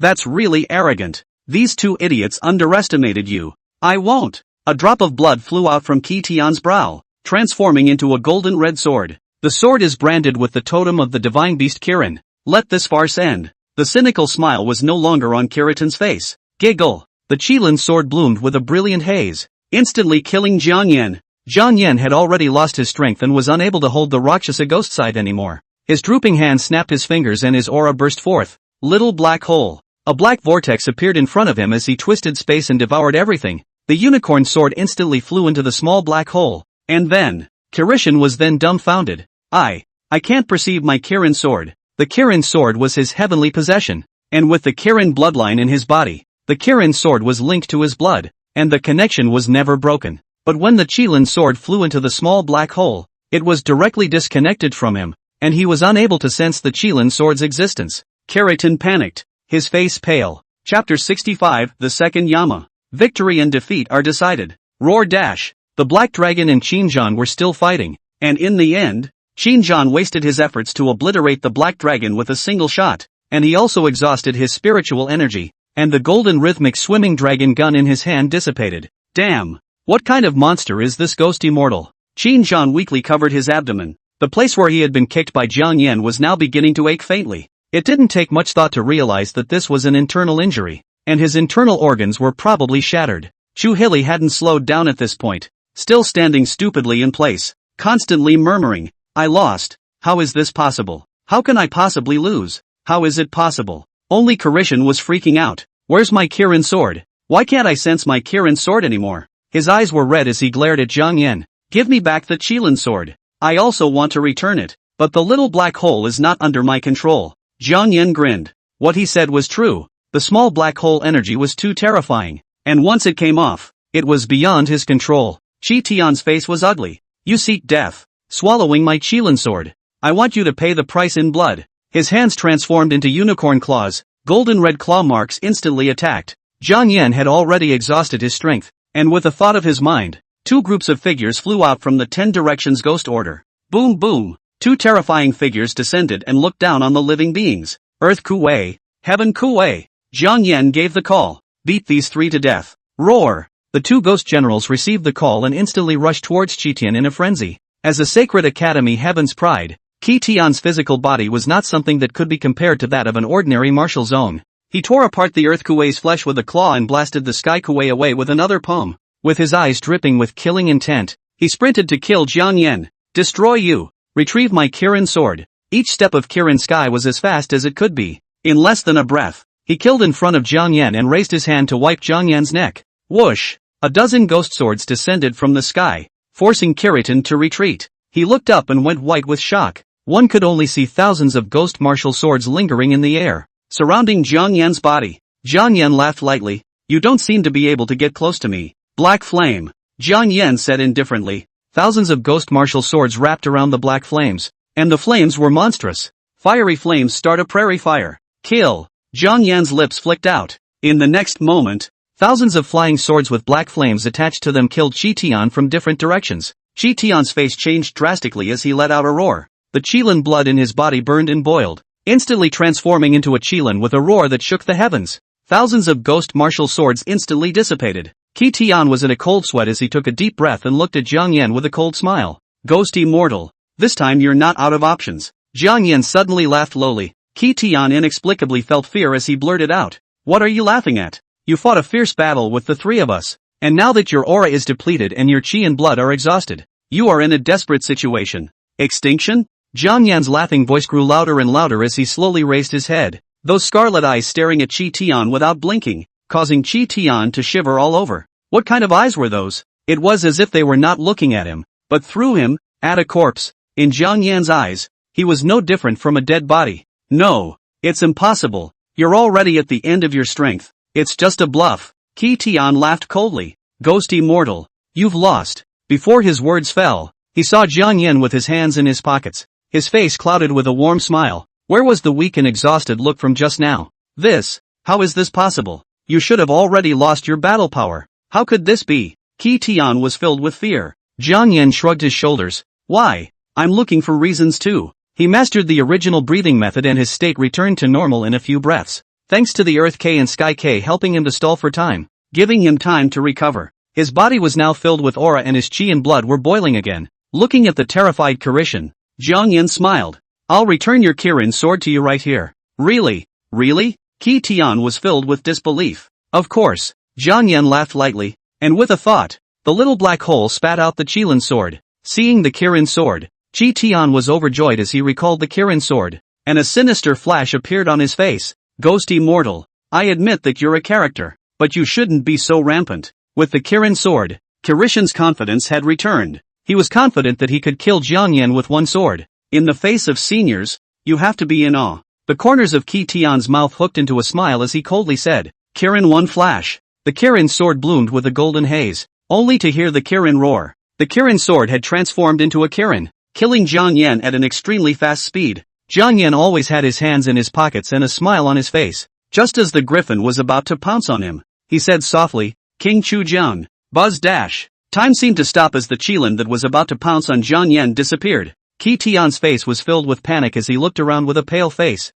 That's really arrogant. These 2 idiots underestimated you. I won't. A drop of blood flew out from Qi Tian's brow, transforming into a golden red sword. The sword is branded with the totem of the divine beast Kiran. Let this farce end. The cynical smile was no longer on Kiritan's face. Giggle. The Qilin sword bloomed with a brilliant haze, instantly killing Jiang Yan. Jiang Yan had already lost his strength and was unable to hold the Rakshasa Ghost Scythe anymore. His drooping hand snapped his fingers and his aura burst forth. Little black hole. A black vortex appeared in front of him as he twisted space and devoured everything. The unicorn sword instantly flew into the small black hole. And then, Kirishan was then dumbfounded. I can't perceive my Kirin sword. The Kirin sword was his heavenly possession. And with the Kirin bloodline in his body, the Kirin sword was linked to his blood, and the connection was never broken. But when the Qilin sword flew into the small black hole, it was directly disconnected from him, and he was unable to sense the Qilin sword's existence. Kiritan panicked, his face pale. Chapter 65, The Second Yama. Victory and defeat are decided. Roar dash. The Black Dragon and Qinzhan were still fighting, and in the end, Qinzhan wasted his efforts to obliterate the Black Dragon with a single shot, and he also exhausted his spiritual energy, and the golden rhythmic swimming dragon gun in his hand dissipated. Damn! What kind of monster is this ghost immortal? Qinzhan weakly covered his abdomen. The place where he had been kicked by Jiang Yan was now beginning to ache faintly. It didn't take much thought to realize that this was an internal injury, and his internal organs were probably shattered. Chu Hili hadn't slowed down at this point, still standing stupidly in place, constantly murmuring, I lost. How is this possible? How can I possibly lose? How is it possible? Only Kirishan was freaking out. Where's my Kirin sword? Why can't I sense my Kirin sword anymore? His eyes were red as he glared at Jiang Yan. Give me back the Qilin sword. I also want to return it, but the little black hole is not under my control. Jiang Yan grinned. What he said was true. The small black hole energy was too terrifying, and once it came off, it was beyond his control. Qi Tian's face was ugly. You seek death. Swallowing my Qilin sword. I want you to pay the price in blood. His hands transformed into unicorn claws. Golden red claw marks instantly attacked. Jiang Yan had already exhausted his strength, and with a thought of his mind, 2 groups of figures flew out from the 10 Directions Ghost Order. Boom boom! 2 terrifying figures descended and looked down on the living beings. Earth Kuwei, Heaven Kuwei. Jiang Yan gave the call. Beat these 3 to death. Roar! The 2 ghost generals received the call and instantly rushed towards Qitian in a frenzy. As a sacred academy Heaven's pride, Qi Tian's physical body was not something that could be compared to that of an ordinary martial zone. He tore apart the Earth Kuwei's flesh with a claw and blasted the Sky Kuwei away with another palm. With his eyes dripping with killing intent, he sprinted to kill Jiang Yan. Destroy you! Retrieve my Kirin sword. Each step of Kirin Sky was as fast as it could be. In less than a breath, he killed in front of Jiang Yan and raised his hand to wipe Jiang Yan's neck. Whoosh! A dozen ghost swords descended from the sky, forcing Kiritan to retreat. He looked up and went white with shock. One could only see thousands of ghost martial swords lingering in the air, surrounding Jiang Yan's body. Jiang Yan laughed lightly. You don't seem to be able to get close to me. Black flame. Jiang Yan said indifferently. Thousands of ghost martial swords wrapped around the black flames, And the flames were monstrous. Fiery flames start a prairie fire. Kill! Jiang Yan's lips flicked out. In the next moment, thousands of flying swords with black flames attached to them killed Qi Tian from different directions. Qi Tian's face changed drastically as he let out a roar. The Qilin blood in his body burned and boiled, instantly transforming into a Qilin with a roar that shook the heavens. Thousands of ghost martial swords instantly dissipated. Qi Tian was in a cold sweat as he took a deep breath and looked at Jiang Yan with a cold smile. Ghost immortal. This time you're not out of options. Jiang Yan suddenly laughed lowly. Qi Tian inexplicably felt fear as he blurted out. What are you laughing at? You fought a fierce battle with the three of us. And now that your aura is depleted and your qi and blood are exhausted, you are in a desperate situation. Extinction? Jiang Yan's laughing voice grew louder and louder as he slowly raised his head, those scarlet eyes staring at Qi Tian without blinking, causing Qi Tian to shiver all over. What kind of eyes were those? It was as if they were not looking at him, but through him, at a corpse. In Jiang Yan's eyes, he was no different from a dead body. No, it's impossible. You're already at the end of your strength. It's just a bluff. Qi Tian laughed coldly. Ghost immortal. You've lost. Before his words fell, he saw Jiang Yan with his hands in his pockets, his face clouded with a warm smile. Where was the weak and exhausted look from just now? How is this possible? You should have already lost your battle power. How could this be? Qi Tian was filled with fear. Jiang Yan shrugged his shoulders. Why? I'm looking for reasons too. He mastered the original breathing method and his state returned to normal in a few breaths, thanks to the Earth K and Sky K helping him to stall for time, giving him time to recover. His body was now filled with aura and his qi and blood were boiling again. Looking at the terrified Carishan, Jiang Yan smiled. I'll return your Kirin sword to you right here. Really? Really? Qi Tian was filled with disbelief. Of course. Jiang Yan laughed lightly, and with a thought, the little black hole spat out the Qilin sword. Seeing the Kirin sword, Qi Tian was overjoyed as he recalled the Kirin sword, and a sinister flash appeared on his face. Ghost immortal. I admit that you're a character, but you shouldn't be so rampant. With the Kirin sword, Carishan's confidence had returned. He was confident that he could kill Jiang Yan with one sword. In the face of seniors, you have to be in awe. The corners of Qi Tian's mouth hooked into a smile as he coldly said, Kirin one flash. The Kirin sword bloomed with a golden haze, only to hear the Kirin roar. The Kirin sword had transformed into a Kirin, killing Jiang Yan at an extremely fast speed. Jiang Yan always had his hands in his pockets and a smile on his face. Just as the griffin was about to pounce on him, he said softly, King Chu Jiang. Buzz dash. Time seemed to stop as the Qilin that was about to pounce on Jiang Yan disappeared. Qi Tian's face was filled with panic as he looked around with a pale face.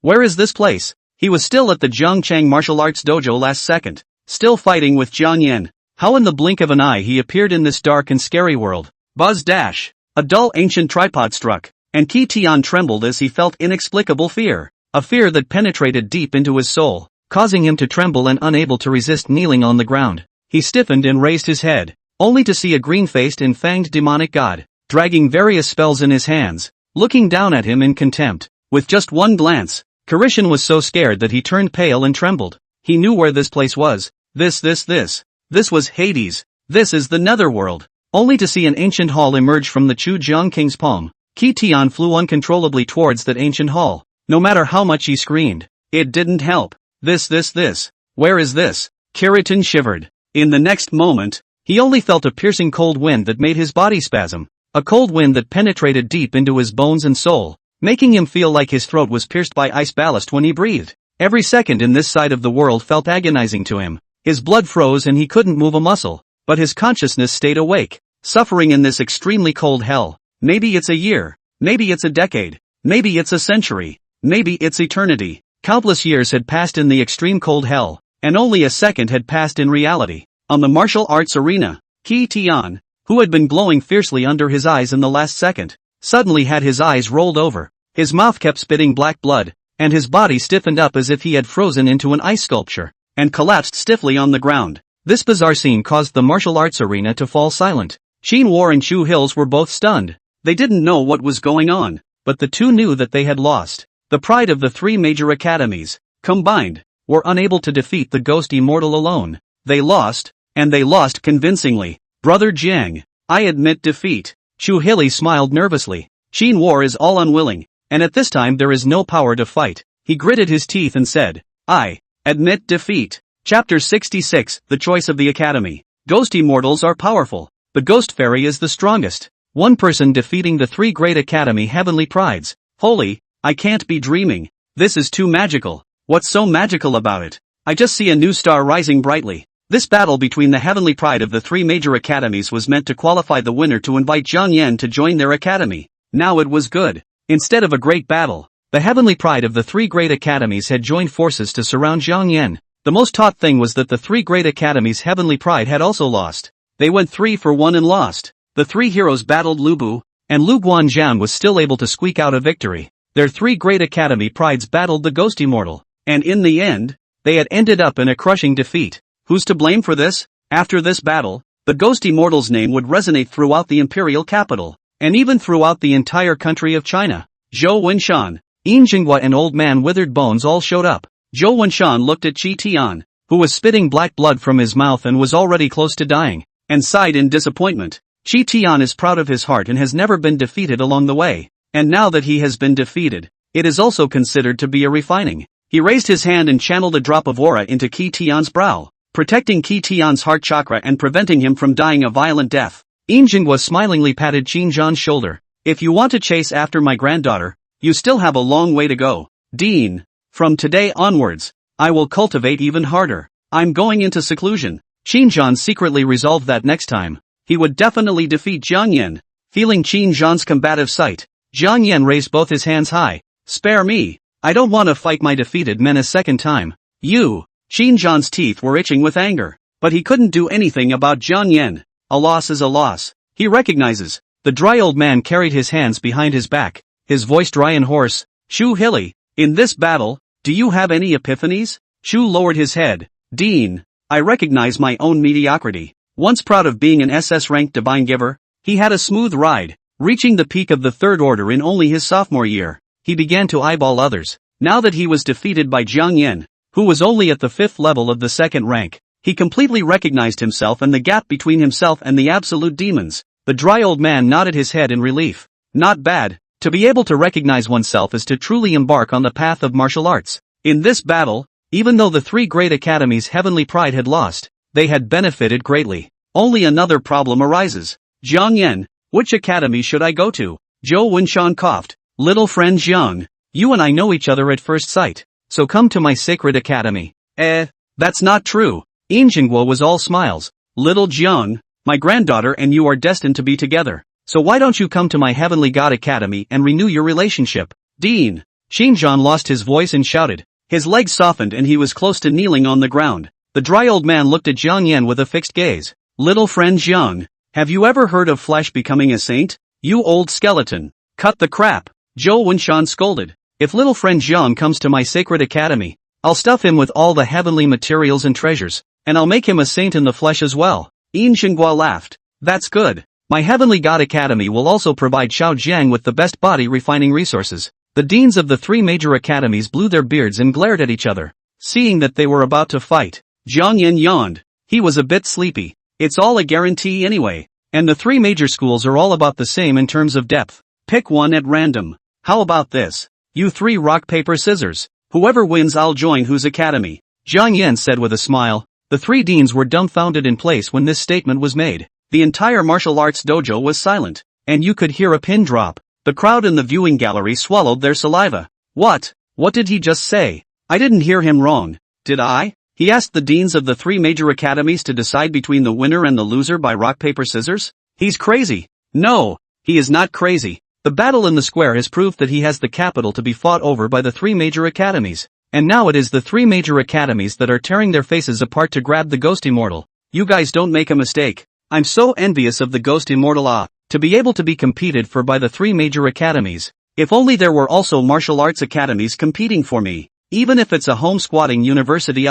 Where is this place? He was still at the Zhongchang martial arts dojo last second, still fighting with Jiang Yan. How in the blink of an eye he appeared in this dark and scary world. Buzz dash. A dull ancient tripod struck, and Qi Tian trembled as he felt inexplicable fear, a fear that penetrated deep into his soul, causing him to tremble and unable to resist kneeling on the ground. He stiffened and raised his head, only to see a green-faced and fanged demonic god, dragging various spells in his hands, looking down at him in contempt. With just one glance, Carishan was so scared that he turned pale and trembled. He knew where this place was. This was Hades. This is the netherworld. Only to see an ancient hall emerge from the Chu Jiang King's palm. Qi Tian flew uncontrollably towards that ancient hall. No matter how much he screamed, it didn't help. Where is this? Kiritan shivered. In the next moment, he only felt a piercing cold wind that made his body spasm. A cold wind that penetrated deep into his bones and soul, making him feel like his throat was pierced by ice ballast when he breathed. Every second in this side of the world felt agonizing to him. His blood froze and he couldn't move a muscle, but his consciousness stayed awake, suffering in this extremely cold hell. Maybe it's a year, maybe it's a decade, maybe it's a century, maybe it's eternity. Countless years had passed in the extreme cold hell, and only a second had passed in reality. On the martial arts arena, Qi Tian, who had been glowing fiercely under his eyes in the last second, suddenly had his eyes rolled over. His mouth kept spitting black blood, and his body stiffened up as if he had frozen into an ice sculpture, and collapsed stiffly on the ground. This bizarre scene caused the martial arts arena to fall silent. Qin War and Chu Hills were both stunned. They didn't know what was going on, but the two knew that they had lost. The pride of the three major academies, combined, were unable to defeat the Ghost Immortal alone. They lost, and they lost convincingly. Brother Jiang, I admit defeat. Chu Hilly smiled nervously. Qin War is all unwilling, and at this time there is no power to fight. He gritted his teeth and said, I admit defeat. Chapter 66, The Choice of the Academy. Ghost Immortals are powerful. The Ghost Fairy is the strongest. One person defeating the 3 great academy heavenly prides. Holy, I can't be dreaming. This is too magical. What's so magical about it? I just see a new star rising brightly. This battle between the heavenly pride of the 3 major academies was meant to qualify the winner to invite Jiang Yan to join their academy. Now it was good. Instead of a great battle, the heavenly pride of the 3 great academies had joined forces to surround Jiang Yan. The most taught thing was that the 3 great academies' heavenly pride had also lost. They went 3 for 1 and lost. The 3 heroes battled Lu Bu, and Lu Guanzhan was still able to squeak out a victory. Their 3 great academy prides battled the Ghost Immortal, and in the end, they had ended up in a crushing defeat. Who's to blame for this? After this battle, the Ghost Immortal's name would resonate throughout the imperial capital, and even throughout the entire country of China. Zhou Wenshan, Yin Jinghua and Old Man Withered Bones all showed up. Zhou Wenshan looked at Qi Tian, who was spitting black blood from his mouth and was already close to dying, and sighed in disappointment. Qi Tian is proud of his heart and has never been defeated along the way, and now that he has been defeated, it is also considered to be a refining. He raised his hand and channeled a drop of aura into Qi Tian's brow, protecting Qi Tian's heart chakra and preventing him from dying a violent death. Yin Jinghua smilingly patted Qin Zhan's shoulder. If you want to chase after my granddaughter, you still have a long way to go. Dean, from today onwards, I will cultivate even harder. I'm going into seclusion. Qin Zhan secretly resolved that next time, he would definitely defeat Jiang Yan. Feeling Qin Zhan's combative sight, Jiang Yan raised both his hands high. Spare me. I don't want to fight my defeated men a second time. You. Qin Zhan's teeth were itching with anger, but he couldn't do anything about Jiang Yan. A loss is a loss. He recognizes. The dry old man carried his hands behind his back, his voice dry and hoarse. Shu Hilly, in this battle, do you have any epiphanies? Shu lowered his head. Dean, I recognize my own mediocrity. Once proud of being an SS-ranked divine giver, he had a smooth ride, reaching the peak of the 3rd order in only his sophomore year. He began to eyeball others. Now that he was defeated by Jiang Yan, who was only at the 5th level of the 2nd rank, he completely recognized himself and the gap between himself and the absolute demons. The dry old man nodded his head in relief. Not bad. To be able to recognize oneself is to truly embark on the path of martial arts. In this battle, even though the 3 great academies' heavenly pride had lost, they had benefited greatly. Only another problem arises. Jiang Yan, which academy should I go to? Zhou Wenshan coughed. Little friend Jiang, you and I know each other at first sight, so come to my sacred academy. That's not true. Yin Jinghua was all smiles. Little Jiang, my granddaughter and you are destined to be together, so why don't you come to my heavenly god academy and renew your relationship? Dean. Qin Zhan lost his voice and shouted. His legs softened and he was close to kneeling on the ground. The dry old man looked at Jiang Yan with a fixed gaze. Little friend Jiang, have you ever heard of Flesh becoming a saint? You old skeleton. Cut the crap. Zhou Wenshan scolded. If little friend Jiang comes to my sacred academy, I'll stuff him with all the heavenly materials and treasures, and I'll make him a saint in the flesh as well. Yin Jinghua laughed. That's good. My heavenly god academy will also provide Xiao Jiang with the best body refining resources. The deans of the 3 major academies blew their beards and glared at each other. Seeing that they were about to fight, Jiang Yan yawned. He was a bit sleepy. It's all a guarantee anyway, and the 3 major schools are all about the same in terms of depth. Pick one at random. How about this? You 3 rock paper scissors. Whoever wins I'll join whose academy. Jiang Yan said with a smile. The 3 deans were dumbfounded in place when this statement was made. The entire martial arts dojo was silent, and you could hear a pin drop. The crowd in the viewing gallery swallowed their saliva. What? What did he just say? I didn't hear him wrong, did I? He asked the deans of the 3 major academies to decide between the winner and the loser by rock paper scissors? He's crazy. No, he is not crazy. The battle in the square has proved that he has the capital to be fought over by the 3 major academies, and now it is the 3 major academies that are tearing their faces apart to grab the Ghost Immortal. You guys don't make a mistake. I'm so envious of the Ghost Immortal to be able to be competed for by the 3 major academies. If only there were also martial arts academies competing for me, even if it's a home squatting university.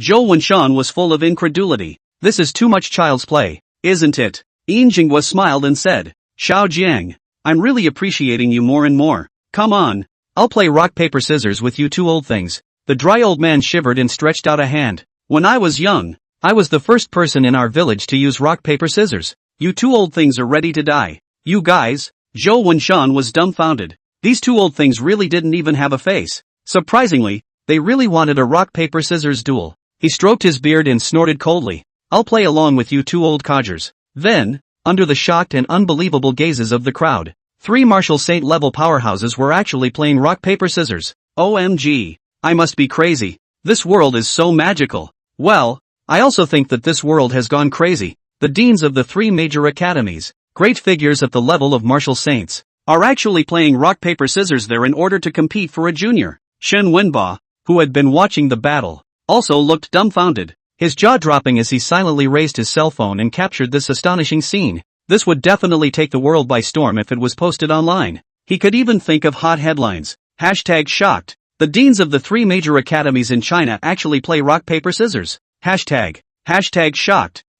Zhou Wenshan was full of incredulity. This is too much child's play, isn't it? Yin Jinghua smiled and said, Xiao Jiang, I'm really appreciating you more and more. Come on, I'll play rock paper scissors with you 2 old things. The dry old man shivered and stretched out a hand. When I was young, I was the first person in our village to use rock paper scissors. You 2 old things are ready to die. You guys? Zhou Wenshan was dumbfounded. These 2 old things really didn't even have a face. Surprisingly, they really wanted a rock paper scissors duel. He stroked his beard and snorted coldly. I'll play along with you 2 old codgers. Then, under the shocked and unbelievable gazes of the crowd. 3 martial saint level powerhouses were actually playing rock paper scissors. OMG. I must be crazy. This world is so magical. Well, I also think that this world has gone crazy. The deans of the 3 major academies, great figures at the level of martial saints, are actually playing rock paper scissors there in order to compete for a junior. Shen Wenba, who had been watching the battle, also looked dumbfounded, his jaw dropping as he silently raised his cell phone and captured this astonishing scene. This would definitely take the world by storm if it was posted online. He could even think of hot headlines. #shocked. The deans of the 3 major academies in China actually play rock paper scissors. #shocked.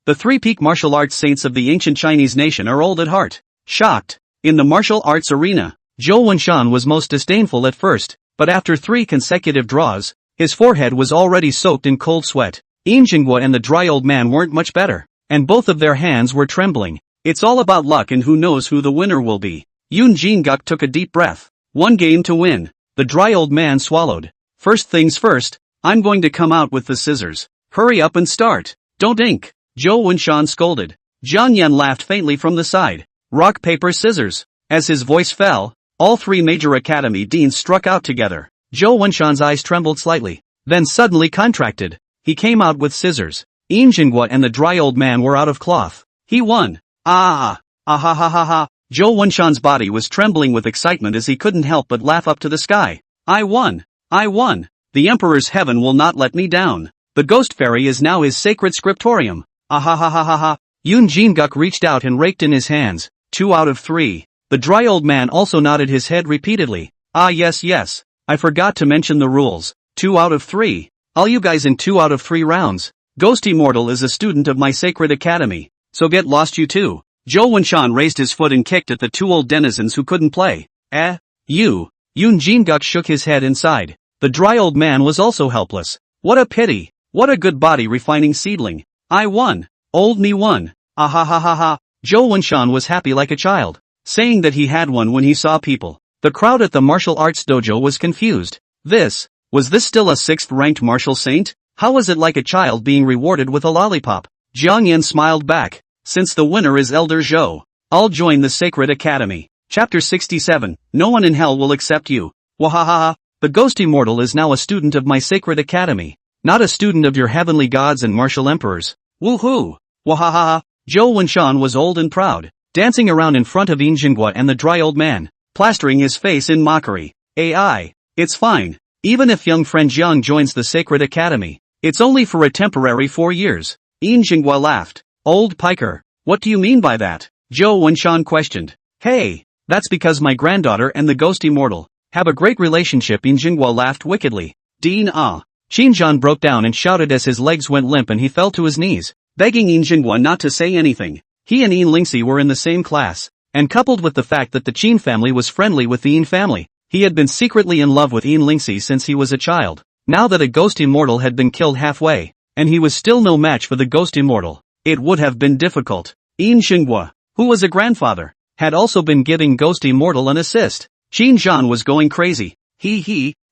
The 3 peak martial arts saints of the ancient Chinese nation are old at heart. Shocked. In the martial arts arena, Zhou Wenshan was most disdainful at first, but after 3 consecutive draws, his forehead was already soaked in cold sweat. Yin Jinghua and the dry old man weren't much better, and both of their hands were trembling. It's all about luck and who knows who the winner will be. Yun Jinguk took a deep breath. 1 game to win. The dry old man swallowed. First things first, I'm going to come out with the scissors. Hurry up and start. Don't ink. Zhou Wenshan scolded. Jiang Yan laughed faintly from the side. Rock paper scissors. As his voice fell, all 3 major academy deans struck out together. Zhou Wenshan's eyes trembled slightly, then suddenly contracted. He came out with scissors. Yin Jinghua and the dry old man were out of cloth. He won. Ah ha ha ha. Zhou Wenshan's body was trembling with excitement as he couldn't help but laugh up to the sky. I won. The Emperor's heaven will not let me down. The ghost fairy is now his sacred scriptorium. Ah ha ha ha ha. Yun Jinguk reached out and raked in his hands. 2 out of 3. The dry old man also nodded his head repeatedly. Ah yes. I forgot to mention the rules. 2 out of 3. All you guys in 2 out of 3 rounds. Ghost Immortal is a student of my sacred academy, so get lost you too. Zhou Wenshan raised his foot and kicked at the 2 old denizens who couldn't play. You. Yun Jinguk shook his head and sighed. The dry old man was also helpless. What a pity. What a good body refining seedling. I won. Old me won. Ah ha ha ha ha. Zhou Wenshan was happy like a child, saying that he had won when he saw people. The crowd at the martial arts dojo was confused. Was this still a 6th-ranked martial saint? How was it like a child being rewarded with a lollipop? Jiang Yan smiled back. Since the winner is Elder Zhou, I'll join the Sacred Academy. Chapter 67, No one in hell will accept you. Wahahaha, the Ghost Immortal is now a student of my Sacred Academy, not a student of your heavenly gods and martial emperors. Woohoo! Wahahaha, Zhou Wenshan was old and proud, dancing around in front of Yin Jinghua and the dry old man, plastering his face in mockery. AI, it's fine. Even if young friend Jiang joins the Sacred Academy, it's only for a temporary 4 years. Yin Jinghua laughed. Old piker, what do you mean by that? Zhou Wenshan questioned. Hey, that's because my granddaughter and the Ghost Immortal have a great relationship. Yin Jinghua laughed wickedly. Dean Xinjiang broke down and shouted as his legs went limp and he fell to his knees, begging Yin Jinghua not to say anything. He and Yin Lingxi were in the same class, and coupled with the fact that the Qin family was friendly with the Yin family, he had been secretly in love with Yin Lingxi since he was a child. Now that a Ghost Immortal had been killed halfway, and he was still no match for the Ghost Immortal, it would have been difficult. Yin Jinghua, who was a grandfather, had also been giving Ghost Immortal an assist. Xinjiang was going crazy.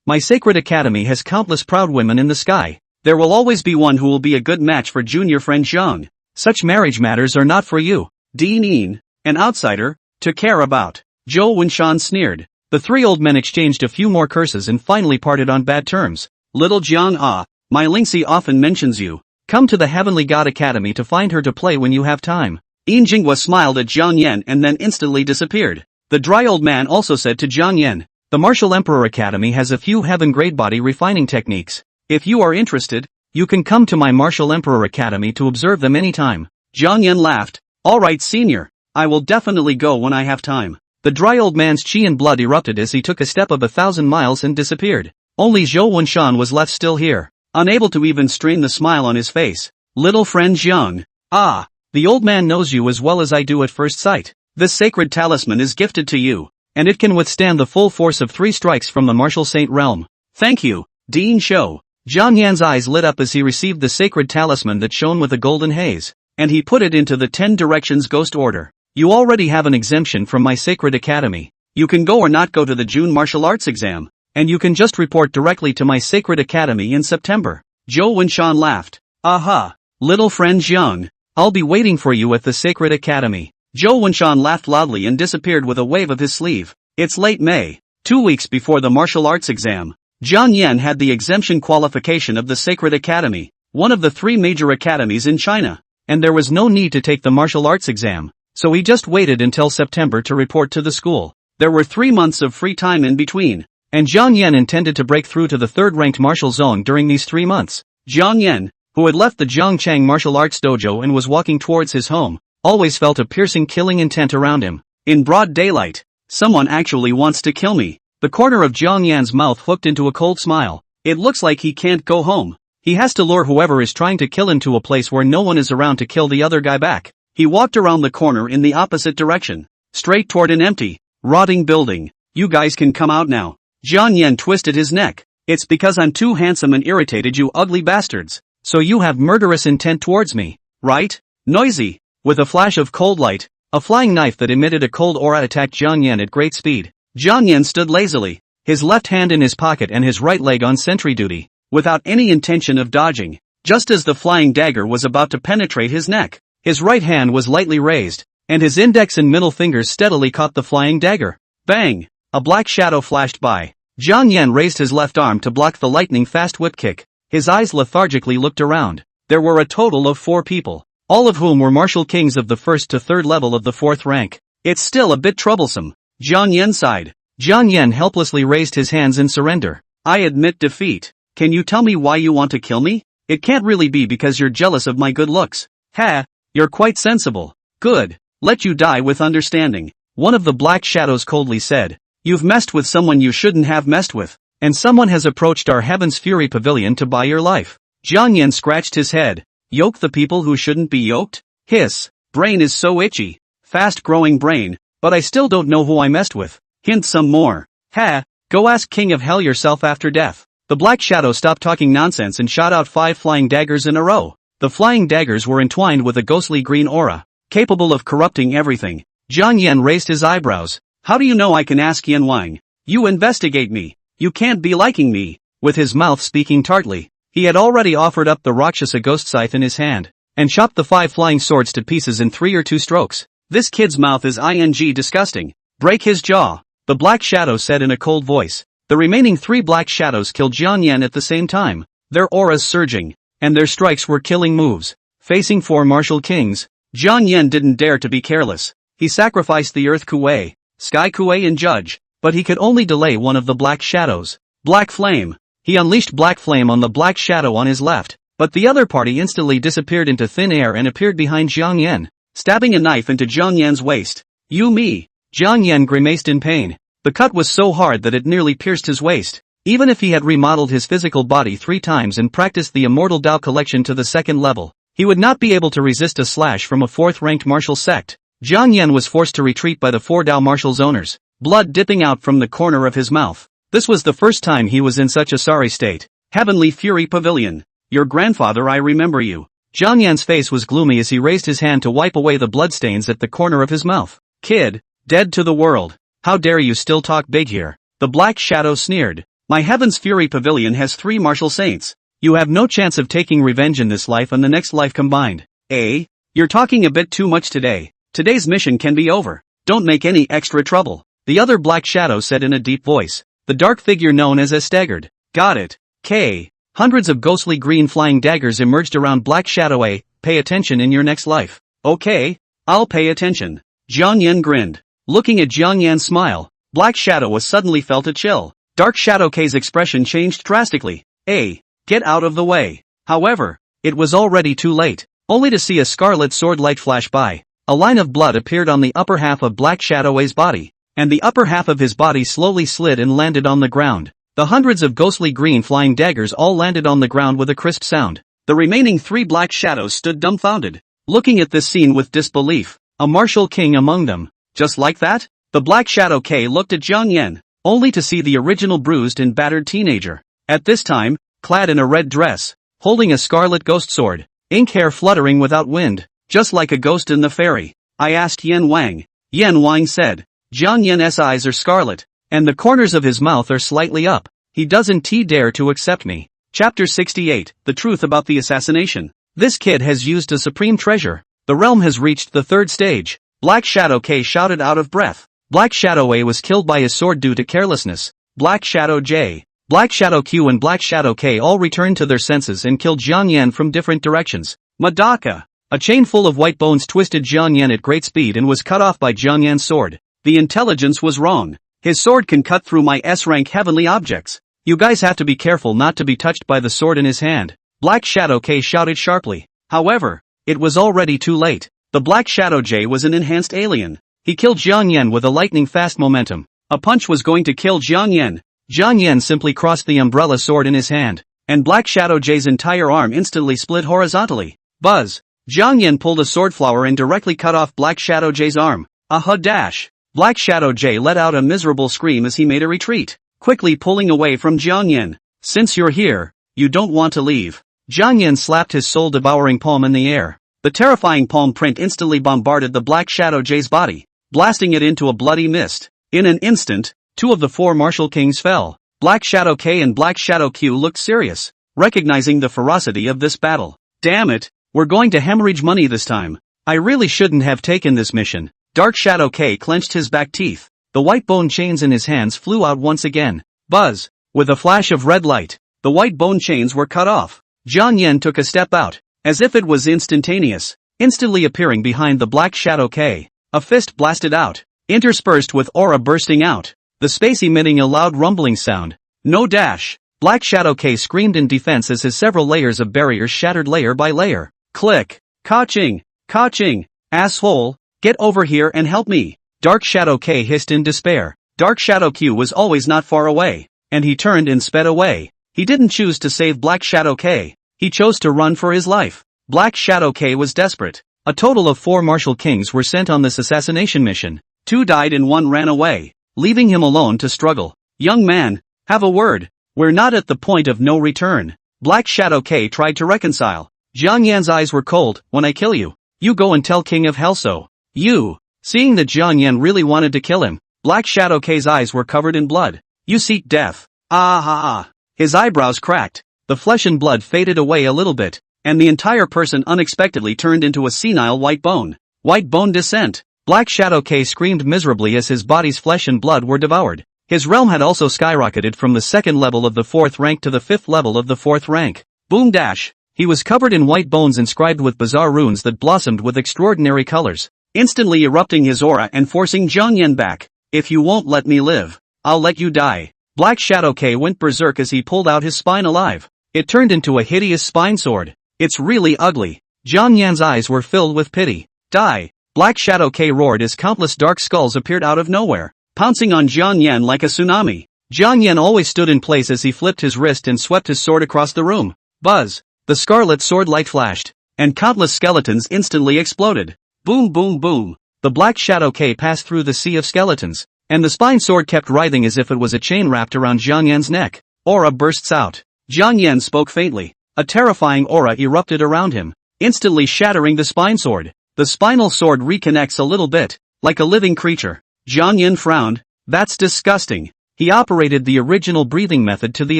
My Sacred Academy has countless proud women in the sky. There will always be one who will be a good match for junior friend Zhang. Such marriage matters are not for you, Dean Yin, an outsider, to care about. Zhou Wenshan sneered. The 3 old men exchanged a few more curses and finally parted on bad terms. Little Jiang my Lingxi often mentions you. Come to the Heavenly God Academy to find her to play when you have time. Yin Jinghua smiled at Jiang Yan and then instantly disappeared. The dry old man also said to Jiang Yan, the Martial Emperor Academy has a few heaven-grade body refining techniques. If you are interested, you can come to my Martial Emperor Academy to observe them anytime. Jiang Yan laughed. Alright senior, I will definitely go when I have time. The dry old man's chi and blood erupted as he took a step of 1,000 miles and disappeared. Only Zhou Wenshan was left still here, unable to even strain the smile on his face. Little friend Jiang. The old man knows you as well as I do at first sight. This sacred talisman is gifted to you, and it can withstand the full force of 3 strikes from the martial saint realm. Thank you, Dean Shou. Jiang Yan's eyes lit up as he received the sacred talisman that shone with a golden haze, and he put it into the 10 Directions Ghost Order. You already have an exemption from my Sacred Academy. You can go or not go to the June martial arts exam, and you can just report directly to my Sacred Academy in September. Zhou Wenshan laughed. Aha, little friend Jiang, I'll be waiting for you at the Sacred Academy. Zhou Wenshan laughed loudly and disappeared with a wave of his sleeve. It's late May, 2 weeks before the martial arts exam. Jiang Yan had the exemption qualification of the Sacred Academy, one of the 3 major academies in China, and there was no need to take the martial arts exam, so he just waited until September to report to the school. There were 3 months of free time in between, and Jiang Yan intended to break through to the 3rd-ranked martial zone during these 3 months. Jiang Yan, who had left the Zhongchang martial arts dojo and was walking towards his home, always felt a piercing killing intent around him. In broad daylight, someone actually wants to kill me. The corner of Jiang Yan's mouth hooked into a cold smile. It looks like he can't go home. He has to lure whoever is trying to kill him to a place where no one is around to kill the other guy back. He walked around the corner in the opposite direction, straight toward an empty, rotting building. You guys can come out now. Jiang Yan twisted his neck. It's because I'm too handsome and irritated, you ugly bastards. So you have murderous intent towards me, right? Noisy. With a flash of cold light, a flying knife that emitted a cold aura attacked Jiang Yan at great speed. Jiang Yan stood lazily, his left hand in his pocket and his right leg on sentry duty, without any intention of dodging. Just as the flying dagger was about to penetrate his neck, his right hand was lightly raised, and his index and middle fingers steadily caught the flying dagger. Bang! A black shadow flashed by. Jiang Yan raised his left arm to block the lightning-fast whip kick. His eyes lethargically looked around. There were a total of 4 people, all of whom were martial kings of the 1st to 3rd level of the 4th rank. It's still a bit troublesome. Jiang Yan sighed. Jiang Yan helplessly raised his hands in surrender. I admit defeat. Can you tell me why you want to kill me? It can't really be because you're jealous of my good looks. Ha! You're quite sensible. Good. Let you die with understanding. One of the black shadows coldly said. You've messed with someone you shouldn't have messed with, and someone has approached our Heaven's Fury Pavilion to buy your life. Jiang Yan scratched his head. Yoke the people who shouldn't be yoked? Hiss. Brain is so itchy. Fast-growing brain, but I still don't know who I messed with. Hint some more. Ha! Go ask King of Hell yourself after death. The black shadow stopped talking nonsense and shot out 5 flying daggers in a row. The flying daggers were entwined with a ghostly green aura, capable of corrupting everything. Jiang Yan raised his eyebrows. How do you know I can ask Yan Wang? You investigate me. You can't be liking me. With his mouth speaking tartly, he had already offered up the Rakshasa ghost scythe in his hand, and chopped the 5 flying swords to pieces in 3 or 2 strokes. This kid's mouth is disgusting. Break his jaw, the black shadow said in a cold voice. The remaining 3 black shadows killed Jiang Yan at the same time, their auras surging, and their strikes were killing moves. Facing 4 martial kings, Jiang Yan didn't dare to be careless. He sacrificed the Earth Kuei, Sky Kuei and Judge, but he could only delay one of the black shadows. Black Flame. He unleashed Black Flame on the black shadow on his left, but the other party instantly disappeared into thin air and appeared behind Jiang Yan, stabbing a knife into Jiang Yan's waist. You me. Jiang Yan grimaced in pain. The cut was so hard that it nearly pierced his waist. Even if he had remodeled his physical body 3 times and practiced the Immortal Dao collection to the 2nd level, he would not be able to resist a slash from a 4th-ranked martial sect. Jiang Yan was forced to retreat by the 4 Dao martial zoners, blood dipping out from the corner of his mouth. This was the first time he was in such a sorry state. Heavenly Fury Pavilion. Your grandfather, I remember you. Jiang Yan's face was gloomy as he raised his hand to wipe away the bloodstains at the corner of his mouth. Kid, dead to the world. How dare you still talk big here? The black shadow sneered. My Heaven's Fury Pavilion has 3 martial saints. You have no chance of taking revenge in this life and the next life combined. Eh? You're talking a bit too much today. Today's mission can be over. Don't make any extra trouble. The other black shadow said in a deep voice. The dark figure known as staggered. Got it. K. Hundreds of ghostly green flying daggers emerged around Black Shadow A. Pay attention in your next life. Okay. I'll pay attention. Jiang Yan grinned. Looking at Jiang Yan's smile, Black Shadow was suddenly felt a chill. Dark Shadow K's expression changed drastically. Get out of the way. However, it was already too late. Only to see a scarlet sword light flash by. A line of blood appeared on the upper half of Black Shadow A's body, and the upper half of his body slowly slid and landed on the ground. The hundreds of ghostly green flying daggers all landed on the ground with a crisp sound. The remaining 3 black shadows stood dumbfounded, looking at this scene with disbelief. A martial king among them. Just like that? The Black Shadow K looked at Jiang Yan, only to see the original bruised and battered teenager. At this time, clad in a red dress, holding a scarlet ghost sword, ink hair fluttering without wind, just like a ghost in the fairy. I asked Yan Wang. Yan Wang said. Jiang Yan's eyes are scarlet, and the corners of his mouth are slightly up. He doesn't dare to accept me. Chapter 68, The Truth About the Assassination. This kid has used a supreme treasure. The realm has reached the 3rd stage. Black Shadow K shouted out of breath. Black Shadow A was killed by his sword due to carelessness. Black Shadow J, Black Shadow Q and Black Shadow K all returned to their senses and killed Jiang Yan from different directions. Madaka. A chain full of white bones twisted Jiang Yan at great speed and was cut off by Jiang Yan's sword. The intelligence was wrong. His sword can cut through my S-rank heavenly objects. You guys have to be careful not to be touched by the sword in his hand. Black Shadow K shouted sharply. However, it was already too late. The Black Shadow J was an enhanced alien. He killed Jiang Yan with a lightning-fast momentum. A punch was going to kill Jiang Yan. Jiang Yan simply crossed the umbrella sword in his hand, and Black Shadow J's entire arm instantly split horizontally. Buzz! Jiang Yan pulled a sword flower and directly cut off Black Shadow J's arm. Aha dash! Black Shadow J let out a miserable scream as he made a retreat, quickly pulling away from Jiang Yan. Since you're here, you don't want to leave. Jiang Yan slapped his soul-devouring palm in the air. The terrifying palm print instantly bombarded the Black Shadow J's body, blasting it into a bloody mist. In an instant, 2 of the 4 martial kings fell. Black Shadow K and Black Shadow Q looked serious, recognizing the ferocity of this battle. Damn it, we're going to hemorrhage money this time. I really shouldn't have taken this mission. Dark Shadow K clenched his back teeth. The white bone chains in his hands flew out once again. Buzz! With a flash of red light, the white bone chains were cut off. Jiang Yan took a step out, as if it was instantaneous, instantly appearing behind the Black Shadow K. A fist blasted out, interspersed with aura bursting out, the space emitting a loud rumbling sound. No dash! Black Shadow K screamed in defense as his several layers of barriers shattered layer by layer. Click! Ka-ching! Ka-ching! Asshole! Get over here and help me! Dark Shadow K hissed in despair. Dark Shadow Q was always not far away, and he turned and sped away. He didn't choose to save Black Shadow K. He chose to run for his life. Black Shadow K was desperate. A total of 4 martial kings were sent on this assassination mission. 2 died and 1 ran away, leaving him alone to struggle. Young man, have a word. We're not at the point of no return. Black Shadow K tried to reconcile. Jiang Yan's eyes were cold. When I kill you, you go and tell King of Hell so. You. Seeing that Jiang Yan really wanted to kill him, Black Shadow K's eyes were covered in blood. You seek death. Ah ha ha. His eyebrows cracked. The flesh and blood faded away a little bit, and the entire person unexpectedly turned into a senile white bone. White bone descent. Black Shadow K screamed miserably as his body's flesh and blood were devoured. His realm had also skyrocketed from the 2nd level of the 4th rank to the 5th level of the 4th rank. Boom dash. He was covered in white bones inscribed with bizarre runes that blossomed with extraordinary colors, instantly erupting his aura and forcing Jiang Yan back. If you won't let me live, I'll let you die. Black Shadow K went berserk as he pulled out his spine alive. It turned into a hideous spine sword. It's really ugly. Jiang Yan's eyes were filled with pity. Die! Black Shadow K roared as countless dark skulls appeared out of nowhere, pouncing on Jiang Yan like a tsunami. Jiang Yan always stood in place as he flipped his wrist and swept his sword across the room. Buzz! The scarlet sword light flashed, and countless skeletons instantly exploded. Boom boom boom. The Black Shadow K passed through the sea of skeletons, and the spine sword kept writhing as if it was a chain wrapped around Jiang Yan's neck. Aura bursts out. Jiang Yan spoke faintly. A terrifying aura erupted around him, instantly shattering the spine sword. The spinal sword reconnects a little bit, like a living creature. Jiang Yan frowned. That's disgusting. He operated the original breathing method to the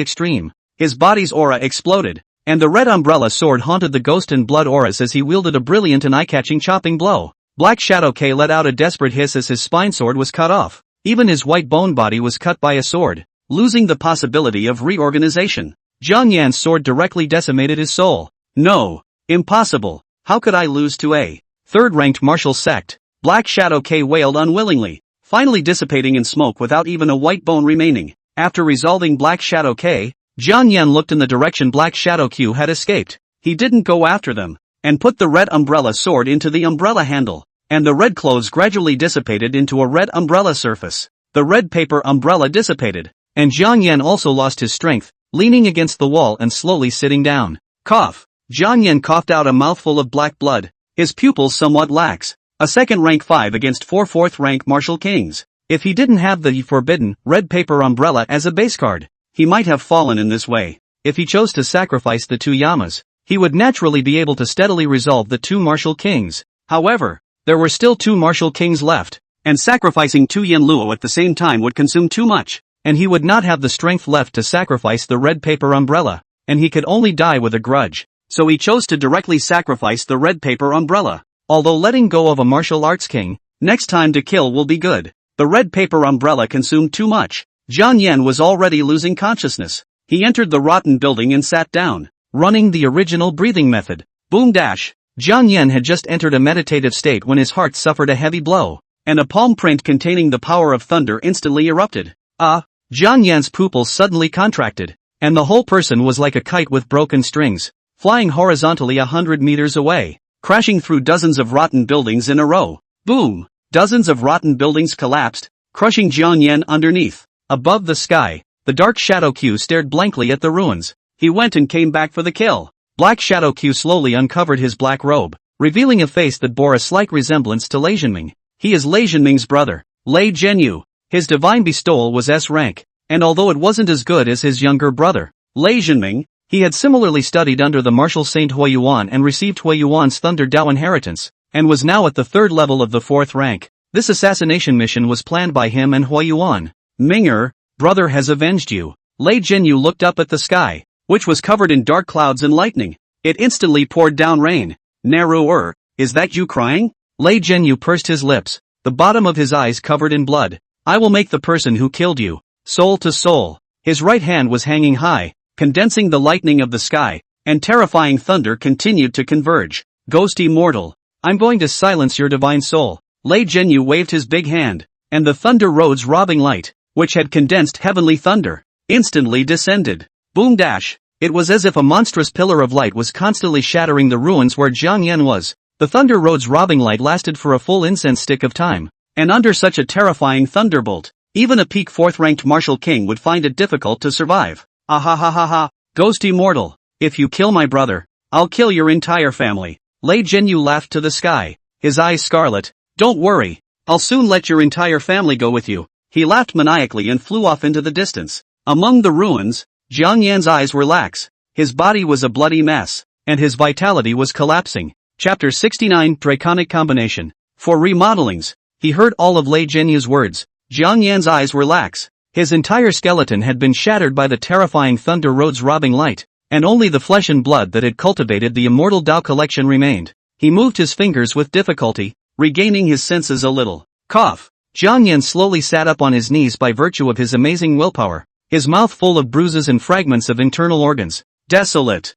extreme. His body's aura exploded, and the red umbrella sword haunted the ghost and blood auras as he wielded a brilliant and eye-catching chopping blow. Black Shadow K let out a desperate hiss as his spine sword was cut off. Even his white bone body was cut by a sword, losing the possibility of reorganization. Jiang Yan's sword directly decimated his soul. No. Impossible. How could I lose to a 3rd-ranked martial sect? Black Shadow K wailed unwillingly, finally dissipating in smoke without even a white bone remaining. After resolving Black Shadow K, Jiang Yan looked in the direction Black Shadow Q had escaped. He didn't go after them, and put the red umbrella sword into the umbrella handle, and the red clothes gradually dissipated into a red umbrella surface. The red paper umbrella dissipated, and Jiang Yan also lost his strength, leaning against the wall and slowly sitting down. Cough. Jiang Yan coughed out a mouthful of black blood, his pupils somewhat lax. A 2nd rank 5 against 4 4th rank martial kings. If he didn't have the forbidden red paper umbrella as a base card, he might have fallen in this way. If he chose to sacrifice the 2 Yamas, he would naturally be able to steadily resolve the 2 martial kings. However, there were still 2 martial kings left, and sacrificing 2 Yen Luo at the same time would consume too much, and he would not have the strength left to sacrifice the red paper umbrella, and he could only die with a grudge. So he chose to directly sacrifice the red paper umbrella. Although letting go of a martial arts king, Next time to kill will be good. The red paper umbrella consumed too much. Jiang Yan was already losing consciousness. He entered the rotten building and sat down, running the original breathing method. Boom dash. Jiang Yan had just entered a meditative state when his heart suffered a heavy blow, and a palm print containing the power of thunder instantly erupted. Jiang Yan's pupils suddenly contracted, and the whole person was like a kite with broken strings, flying horizontally 100 meters away, crashing through dozens of rotten buildings in a row. Boom! Dozens of rotten buildings collapsed, crushing Jiang Yan underneath. Above the sky, the dark Shadow Q stared blankly at the ruins. He went and came back for the kill. Black Shadow Q slowly uncovered his black robe, revealing a face that bore a slight resemblance to Lei Zhenming. He is Lei Zhenming's brother, Lei Zhenyu. His divine bestowal was S rank, and although it wasn't as good as his younger brother, Lei Zhenming, he had similarly studied under the martial saint Huiyuan and received Huiyuan's Thunder Dao inheritance, and was now at the third level of the fourth rank. This assassination mission was planned by him and Huiyuan. Minger, brother has avenged you. Lei Zhenyu looked up at the sky, which was covered in dark clouds and lightning. It instantly poured down rain. Naru, is that you crying? Lei Zhenyu pursed his lips, the bottom of his eyes covered in blood. I will make the person who killed you, soul to soul. His right hand was hanging high, condensing the lightning of the sky, and terrifying thunder continued to converge. Ghosty mortal, I'm going to silence your divine soul. Lei Zhenyu waved his big hand, and the thunder road's robbing light, which had condensed heavenly thunder, instantly descended. Boom dash. It was as if a monstrous pillar of light was constantly shattering the ruins where Jiang Yan was. The thunder road's robbing light lasted for a full incense stick of time, and under such a terrifying thunderbolt, even a peak fourth-ranked martial king would find it difficult to survive. Ah, ghosty mortal, if you kill my brother, I'll kill your entire family. Lei Zhenyu laughed to the sky, his eyes scarlet. Don't worry, I'll soon let your entire family go with you. He laughed maniacally and flew off into the distance. Among the ruins, Jiang Yan's eyes were lax, his body was a bloody mess, and his vitality was collapsing. Chapter 69 Draconic Combination. For remodelings, he heard all of Lei Zhenyu's words. Jiang Yan's eyes were lax, his entire skeleton had been shattered by the terrifying Thunder Road's robbing light, and only the flesh and blood that had cultivated the immortal Dao collection remained. He moved his fingers with difficulty, regaining his senses a little. Cough. Jiang Yan slowly sat up on his knees by virtue of his amazing willpower, his mouth full of bruises and fragments of internal organs. Desolate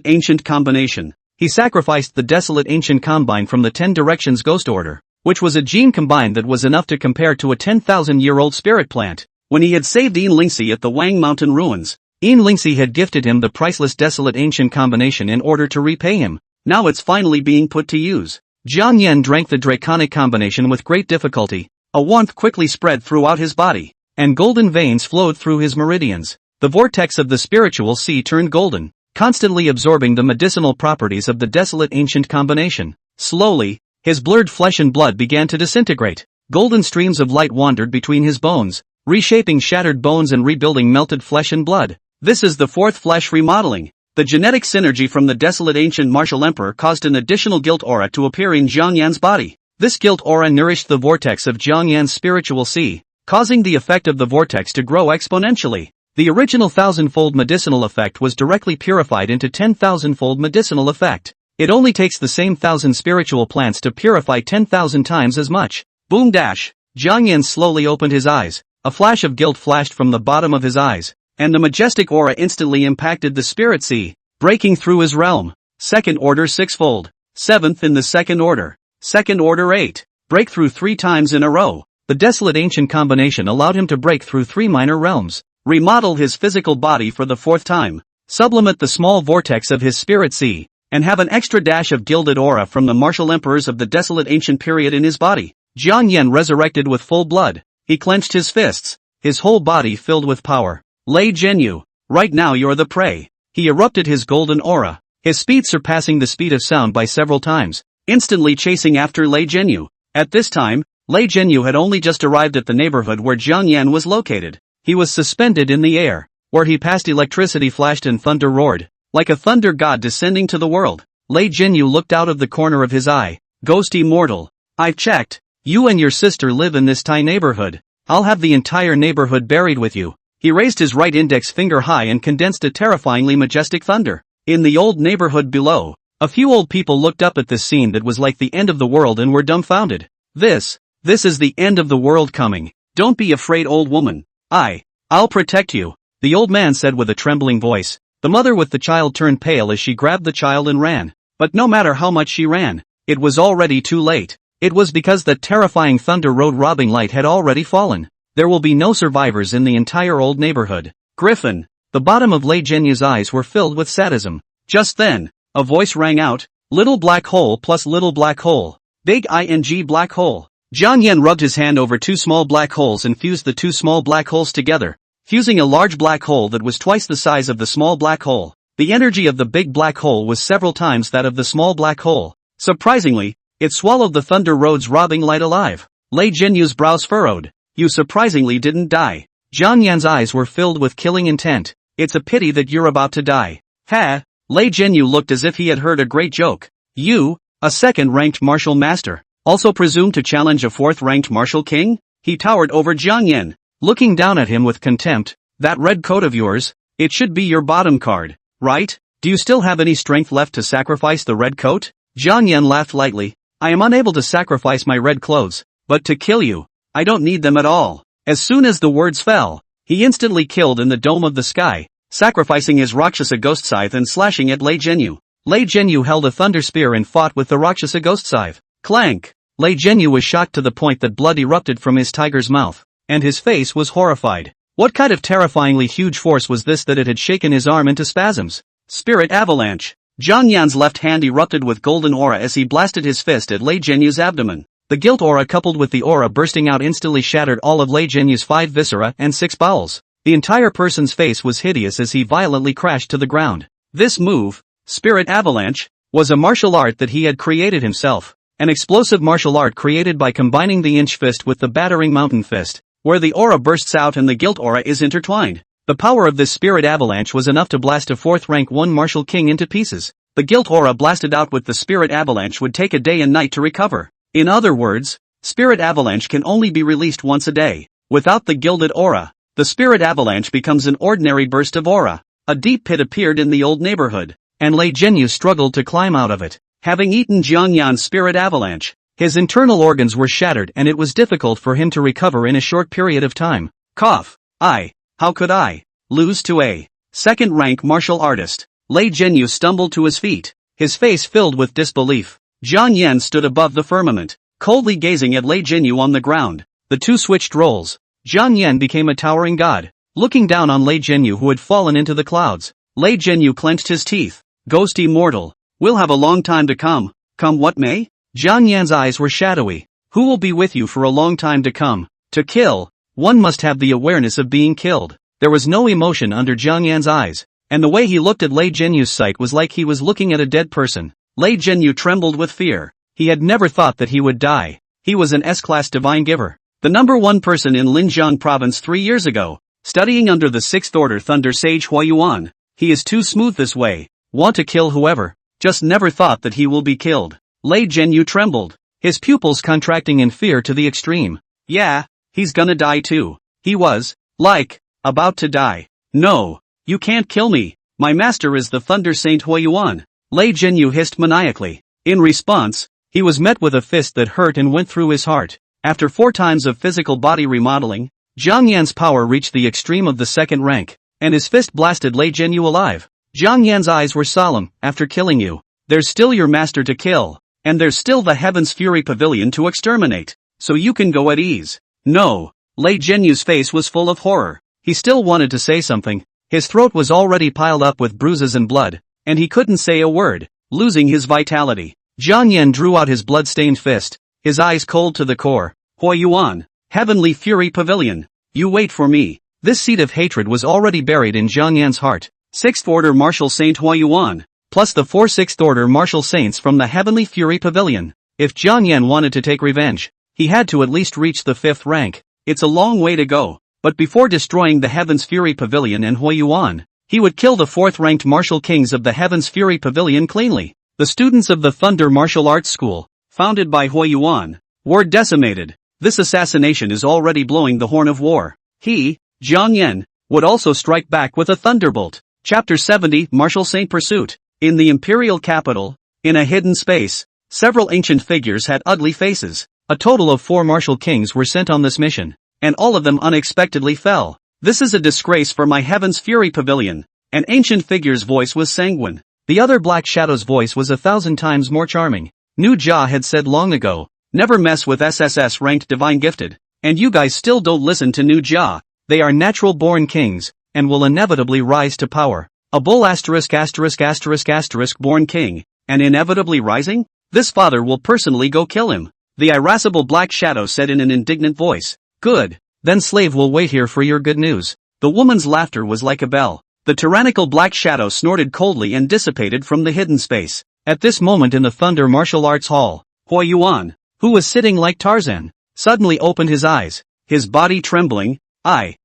ancient combination. He sacrificed the desolate ancient combine from the 10 Directions Ghost Order, which was a gene combine that was enough to compare to a 10,000-year-old spirit plant. When he had saved Yin Lingxi at the Wang Mountain ruins, Yin Lingxi had gifted him the priceless desolate ancient combination in order to repay him. Now it's finally being put to use. Jiang Yan drank the draconic combination with great difficulty. A warmth quickly spread throughout his body, and golden veins flowed through his meridians. The vortex of the spiritual sea turned golden, constantly absorbing the medicinal properties of the desolate ancient combination. Slowly, his blurred flesh and blood began to disintegrate. Golden streams of light wandered between his bones, reshaping shattered bones and rebuilding melted flesh and blood. This is the fourth flesh remodeling. The genetic synergy from the desolate ancient martial emperor caused an additional guilt aura to appear in Jiang Yan's body. This guilt aura nourished the vortex of Jiang Yan's spiritual sea, causing the effect of the vortex to grow exponentially. The original 1,000-fold medicinal effect was directly purified into 10,000-fold medicinal effect. It only takes the same 1,000 spiritual plants to purify 10,000 times as much. Boom dash. Jiang Yan slowly opened his eyes. A flash of guilt flashed from the bottom of his eyes, and the majestic aura instantly impacted the spirit sea, breaking through his realm. Second order 6-fold. 7th in the second order. Second order 8. Breakthrough 3 times in a row. The desolate ancient combination allowed him to break through 3 minor realms. Remodel his physical body for the 4th time. Sublimate the small vortex of his spirit sea, and have an extra dash of gilded aura from the martial emperors of the desolate ancient period in his body. Jiang Yan resurrected with full blood. He clenched his fists, his whole body filled with power. Lei Zhenyu, right now you're the prey. He erupted his golden aura, his speed surpassing the speed of sound by several times, instantly chasing after Lei Zhenyu. At this time, Lei Zhenyu had only just arrived at the neighborhood where Jiang Yan was located. He was suspended in the air. Where he passed, electricity flashed and thunder roared, like a thunder god descending to the world. Lei Zhenyu looked out of the corner of his eye. Ghosty mortal. I've checked. You and your sister live in this tiny neighborhood. I'll have the entire neighborhood buried with you. He raised his right index finger high and condensed a terrifyingly majestic thunder. In the old neighborhood below, a few old people looked up at this scene that was like the end of the world and were dumbfounded. This is the end of the world coming. Don't be afraid, old woman. I'll protect you, the old man said with a trembling voice. The mother with the child turned pale as she grabbed the child and ran. But no matter how much she ran, it was already too late. It was because that terrifying Thunder Road robbing light had already fallen. There will be no survivors in the entire old neighborhood. Griffin. The bottom of Lei Jianyu's eyes were filled with sadism. Just then, a voice rang out, little black hole plus little black hole. Big ing black hole. Jiang Yan rubbed his hand over two small black holes and fused the two small black holes together, fusing a large black hole that was twice the size of the small black hole. The energy of the big black hole was several times that of the small black hole. Surprisingly, it swallowed the Thunder Road's robbing light alive. Lei Jianyu's brows furrowed. You surprisingly didn't die. Jiang Yan's eyes were filled with killing intent. It's a pity that you're about to die. Ha! Lei Jianyu looked as if he had heard a great joke. You, a second-ranked martial master, also presume to challenge a fourth-ranked martial king? He towered over Jiang Yan, looking down at him with contempt. That red coat of yours, it should be your bottom card, right? Do you still have any strength left to sacrifice the red coat? Jiang Yan laughed lightly. I am unable to sacrifice my red clothes, but to kill you, I don't need them at all. As soon as the words fell, he instantly killed in the dome of the sky, sacrificing his Rakshasa ghost scythe and slashing at Lei Jianyu. Lei Jianyu held a thunder spear and fought with the Rakshasa ghost scythe. Clank! Lei Jianyu was shocked to the point that blood erupted from his tiger's mouth, and his face was horrified. What kind of terrifyingly huge force was this that it had shaken his arm into spasms? Spirit avalanche! Jiang Yan's left hand erupted with golden aura as he blasted his fist at Lei Jianyu's abdomen. The guilt aura coupled with the aura bursting out instantly shattered all of Lei Jianyu's 5 viscera and 6 bowels. The entire person's face was hideous as he violently crashed to the ground. This move, Spirit Avalanche, was a martial art that he had created himself. An explosive martial art created by combining the inch fist with the battering mountain fist, where the aura bursts out and the guilt aura is intertwined. The power of this Spirit Avalanche was enough to blast a 4th rank 1 martial king into pieces. The guilt aura blasted out with the Spirit Avalanche would take a day and night to recover. In other words, Spirit Avalanche can only be released once a day. Without the gilded aura, the Spirit Avalanche becomes an ordinary burst of aura. A deep pit appeared in the old neighborhood, and Lei Jianyu struggled to climb out of it. Having eaten Jiang Yan's Spirit Avalanche, his internal organs were shattered and it was difficult for him to recover in a short period of time. Cough. How could I lose to a second-rank martial artist? Lei Jianyu stumbled to his feet, his face filled with disbelief. Jiang Yan stood above the firmament, coldly gazing at Lei Jianyu on the ground. The two switched roles. Jiang Yan became a towering god, looking down on Lei Jianyu who had fallen into the clouds. Lei Jianyu clenched his teeth. Ghost immortal. We'll have a long time to come what may? Jiang Yan's eyes were shadowy. Who will be with you for a long time to come? To kill, one must have the awareness of being killed. There was no emotion under Jiang Yan's eyes, and the way he looked at Lei Jianyu's sight was like he was looking at a dead person. Lei Jianyu trembled with fear. He had never thought that he would die. He was an S-class divine giver, the number 1 person in Linjiang province 3 years ago, studying under the 6th order thunder sage Huayuan. He is too smooth this way. Want to kill whoever, just never thought that he will be killed. Lei Jianyu trembled, his pupils contracting in fear to the extreme. Yeah, he's gonna die too. He was, about to die. No, you can't kill me. My master is the Thunder Saint Huayuan. Lei Jianyu hissed maniacally. In response, he was met with a fist that hurt and went through his heart. After 4 times of physical body remodeling, Jiang Yan's power reached the extreme of the 2nd rank, and his fist blasted Lei Jianyu alive. Jiang Yan's eyes were solemn. After killing you, there's still your master to kill, and there's still the Heaven's Fury Pavilion to exterminate, so you can go at ease. No. Lei Jianyu's face was full of horror. He still wanted to say something. His throat was already piled up with bruises and blood, and he couldn't say a word, losing his vitality. Jiang Yan drew out his blood-stained fist, his eyes cold to the core. Huayuan, Heavenly Fury Pavilion. You wait for me. This seed of hatred was already buried in Jiang Yan's heart. 6th Order Martial Saint Huayuan, plus the 4 6th Order Martial Saints from the Heavenly Fury Pavilion. If Jiang Yan wanted to take revenge, he had to at least reach the 5th rank. It's a long way to go, but before destroying the Heaven's Fury Pavilion and Huayuan, he would kill the 4th-ranked martial kings of the Heaven's Fury Pavilion cleanly. The students of the Thunder Martial Arts School, founded by Huayuan, were decimated. This assassination is already blowing the horn of war. He, Jiang Yan, would also strike back with a thunderbolt. Chapter 70 Martial Saint Pursuit. In the imperial capital, in a hidden space, several ancient figures had ugly faces. A total of 4 martial kings were sent on this mission, and all of them unexpectedly fell. This is a disgrace for my Heaven's Fury Pavilion. An ancient figure's voice was sanguine. The other Black Shadow's voice was 1,000 times more charming. Nu Jia had said long ago, never mess with SSS ranked divine gifted, and you guys still don't listen to Nu Jia. They are natural born kings, and will inevitably rise to power. A bull **** born king, and inevitably rising? This father will personally go kill him. The irascible Black Shadow said in an indignant voice. Good. Then slave will wait here for your good news. The woman's laughter was like a bell. The tyrannical Black Shadow snorted coldly and dissipated from the hidden space. At this moment in the Thunder Martial Arts Hall, Huo Yuan, who was sitting like Tarzan, suddenly opened his eyes, his body trembling. I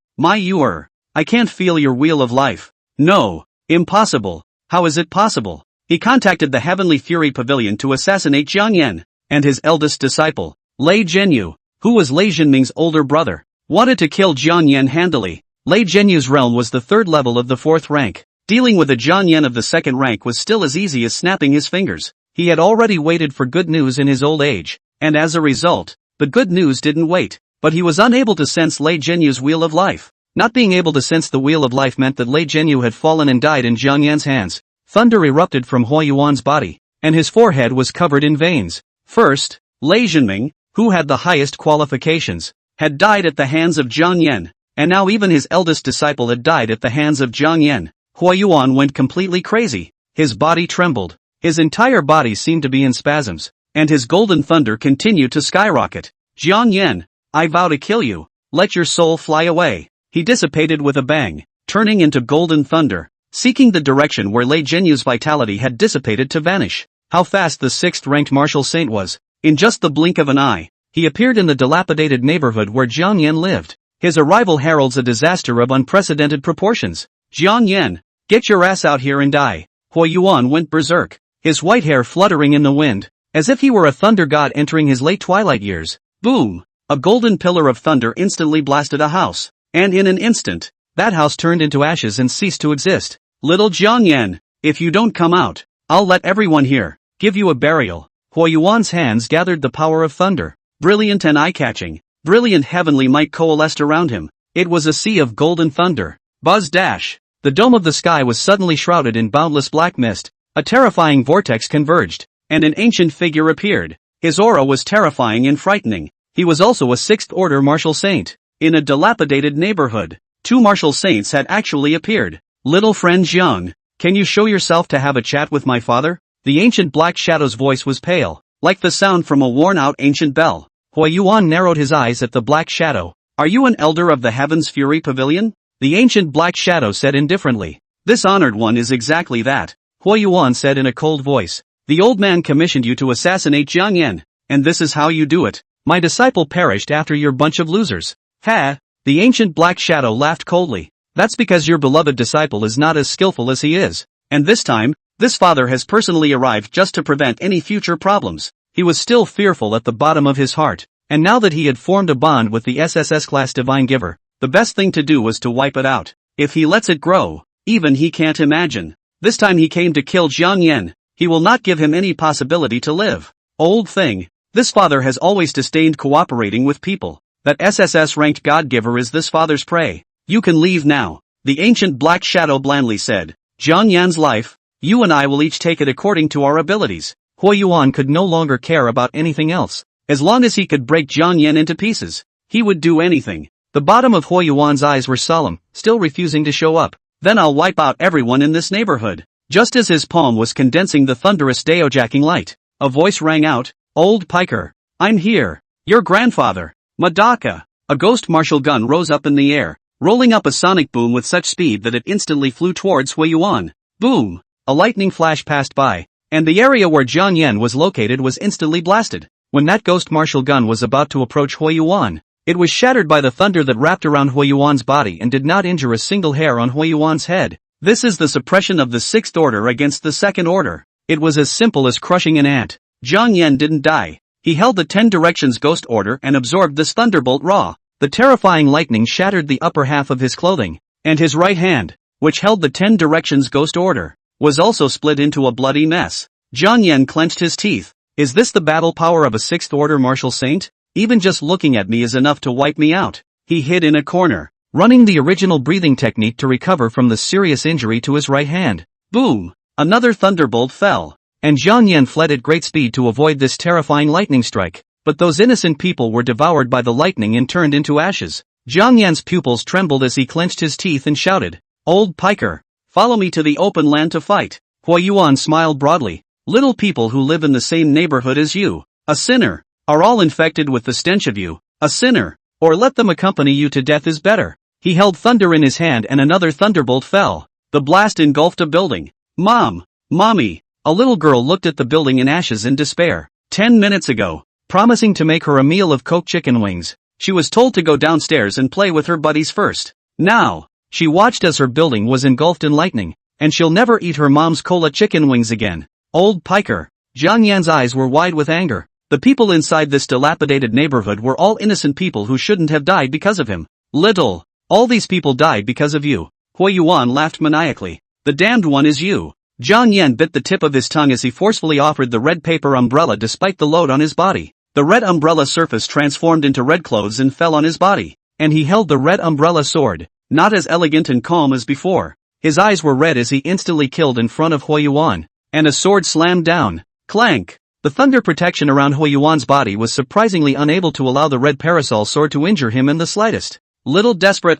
can't feel your wheel of life. No. Impossible. How is it possible? He contacted the Heavenly Fury Pavilion to assassinate Jiang Yan, and his eldest disciple, Lei Zhenyu, who was Lei Zhenming's older brother, wanted to kill Jiang Yan handily. Lei Zhenyu's realm was the 3rd level of the 4th rank. Dealing with a Jiang Yan of the 2nd rank was still as easy as snapping his fingers. He had already waited for good news in his old age, and as a result, the good news didn't wait. But he was unable to sense Lei Zhenyu's wheel of life. Not being able to sense the wheel of life meant that Lei Zhenyu had fallen and died in Jiang Yan's hands. Thunder erupted from Huo Yuan's body, and his forehead was covered in veins. First, Lei Zhenming, who had the highest qualifications, had died at the hands of Jiang Yan, and now even his eldest disciple had died at the hands of Jiang Yan. Huo Yuan went completely crazy. His body trembled. His entire body seemed to be in spasms, and his golden thunder continued to skyrocket. Jiang Yan, I vow to kill you. Let your soul fly away. He dissipated with a bang, turning into golden thunder, seeking the direction where Lei Zhenyu's vitality had dissipated to vanish. How fast the 6th-ranked martial saint was. In just the blink of an eye, he appeared in the dilapidated neighborhood where Jiang Yan lived. His arrival heralds a disaster of unprecedented proportions. Jiang Yan, get your ass out here and die. Huo Yuan went berserk, his white hair fluttering in the wind, as if he were a thunder god entering his late twilight years. Boom! A golden pillar of thunder instantly blasted a house, and in an instant, that house turned into ashes and ceased to exist. Little Jiang Yan, if you don't come out, I'll let everyone here give you a burial. Huo Yuan's hands gathered the power of thunder. Brilliant and eye-catching, brilliant heavenly might coalesced around him. It was a sea of golden thunder. Buzz dash! The dome of the sky was suddenly shrouded in boundless black mist. A terrifying vortex converged, and an ancient figure appeared. His aura was terrifying and frightening. He was also a 6th-order martial saint. In a dilapidated neighborhood, 2 martial saints had actually appeared. Little friend Jiang, can you show yourself to have a chat with my father? The ancient Black Shadow's voice was pale, like the sound from a worn-out ancient bell. Huo Yuan narrowed his eyes at the Black Shadow. Are you an elder of the Heaven's Fury Pavilion? The ancient Black Shadow said indifferently. This honored one is exactly that. Huo Yuan said in a cold voice. The old man commissioned you to assassinate Jiang Yan, and this is how you do it. My disciple perished after your bunch of losers. Ha! The ancient Black Shadow laughed coldly. That's because your beloved disciple is not as skillful as he is. And this time, this father has personally arrived just to prevent any future problems. He was still fearful at the bottom of his heart, and now that he had formed a bond with the SSS-class divine giver, the best thing to do was to wipe it out. If he lets it grow, even he can't imagine. This time he came to kill Jiang Yan. He will not give him any possibility to live. Old thing. This father has always disdained cooperating with people. That SSS-ranked God-giver is this father's prey. You can leave now. The ancient Black Shadow blandly said. Jiang Yan's life, you and I will each take it according to our abilities. Huo Yuan could no longer care about anything else. As long as he could break Jiang Yan into pieces, he would do anything. The bottom of Huo Yuan's eyes were solemn, still refusing to show up. Then I'll wipe out everyone in this neighborhood. Just as his palm was condensing the thunderous daojacking light, a voice rang out. Old piker, I'm here. Your grandfather. Madaka. A ghost martial gun rose up in the air, rolling up a sonic boom with such speed that it instantly flew towards Huo Yuan. Boom! A lightning flash passed by, and the area where Jiang Yan was located was instantly blasted. When that ghost martial gun was about to approach Huo Yuan, it was shattered by the thunder that wrapped around Huo Yuan's body and did not injure a single hair on Huo Yuan's head. This is the suppression of the 6th order against the 2nd order. It was as simple as crushing an ant. Jiang Yan didn't die. He held the 10 Directions Ghost Order and absorbed this thunderbolt raw. The terrifying lightning shattered the upper half of his clothing, and his right hand, which held the 10 Directions Ghost Order, was also split into a bloody mess. Jiang Yan clenched his teeth. Is this the battle power of a 6th order martial saint? Even just looking at me is enough to wipe me out. He hid in a corner, running the original breathing technique to recover from the serious injury to his right hand. Boom! Another thunderbolt fell, and Jiang Yan fled at great speed to avoid this terrifying lightning strike. But those innocent people were devoured by the lightning and turned into ashes. Jiang Yan's pupils trembled as he clenched his teeth and shouted, "Old piker! Follow me to the open land to fight." Huo Yuan smiled broadly. "Little people who live in the same neighborhood as you, a sinner, are all infected with the stench of you, a sinner, or let them accompany you to death is better." He held thunder in his hand and another thunderbolt fell. The blast engulfed a building. "Mom! Mommy!" A little girl looked at the building in ashes in despair. 10 minutes ago, promising to make her a meal of cooked chicken wings, she was told to go downstairs and play with her buddies first. Now, she watched as her building was engulfed in lightning, and she'll never eat her mom's cola chicken wings again. Old piker! Jiang Yan's eyes were wide with anger. The people inside this dilapidated neighborhood were all innocent people who shouldn't have died because of him. Little, all these people died because of you. Huo Yuan laughed maniacally. The damned one is you. Jiang Yan bit the tip of his tongue as he forcefully offered the red paper umbrella despite the load on his body. The red umbrella surface transformed into red clothes and fell on his body, and he held the red umbrella sword, not as elegant and calm as before. His eyes were red as he instantly killed in front of Huo Yuan, and a sword slammed down. Clank! The thunder protection around Huo Yuan's body was surprisingly unable to allow the red parasol sword to injure him in the slightest. Little desperate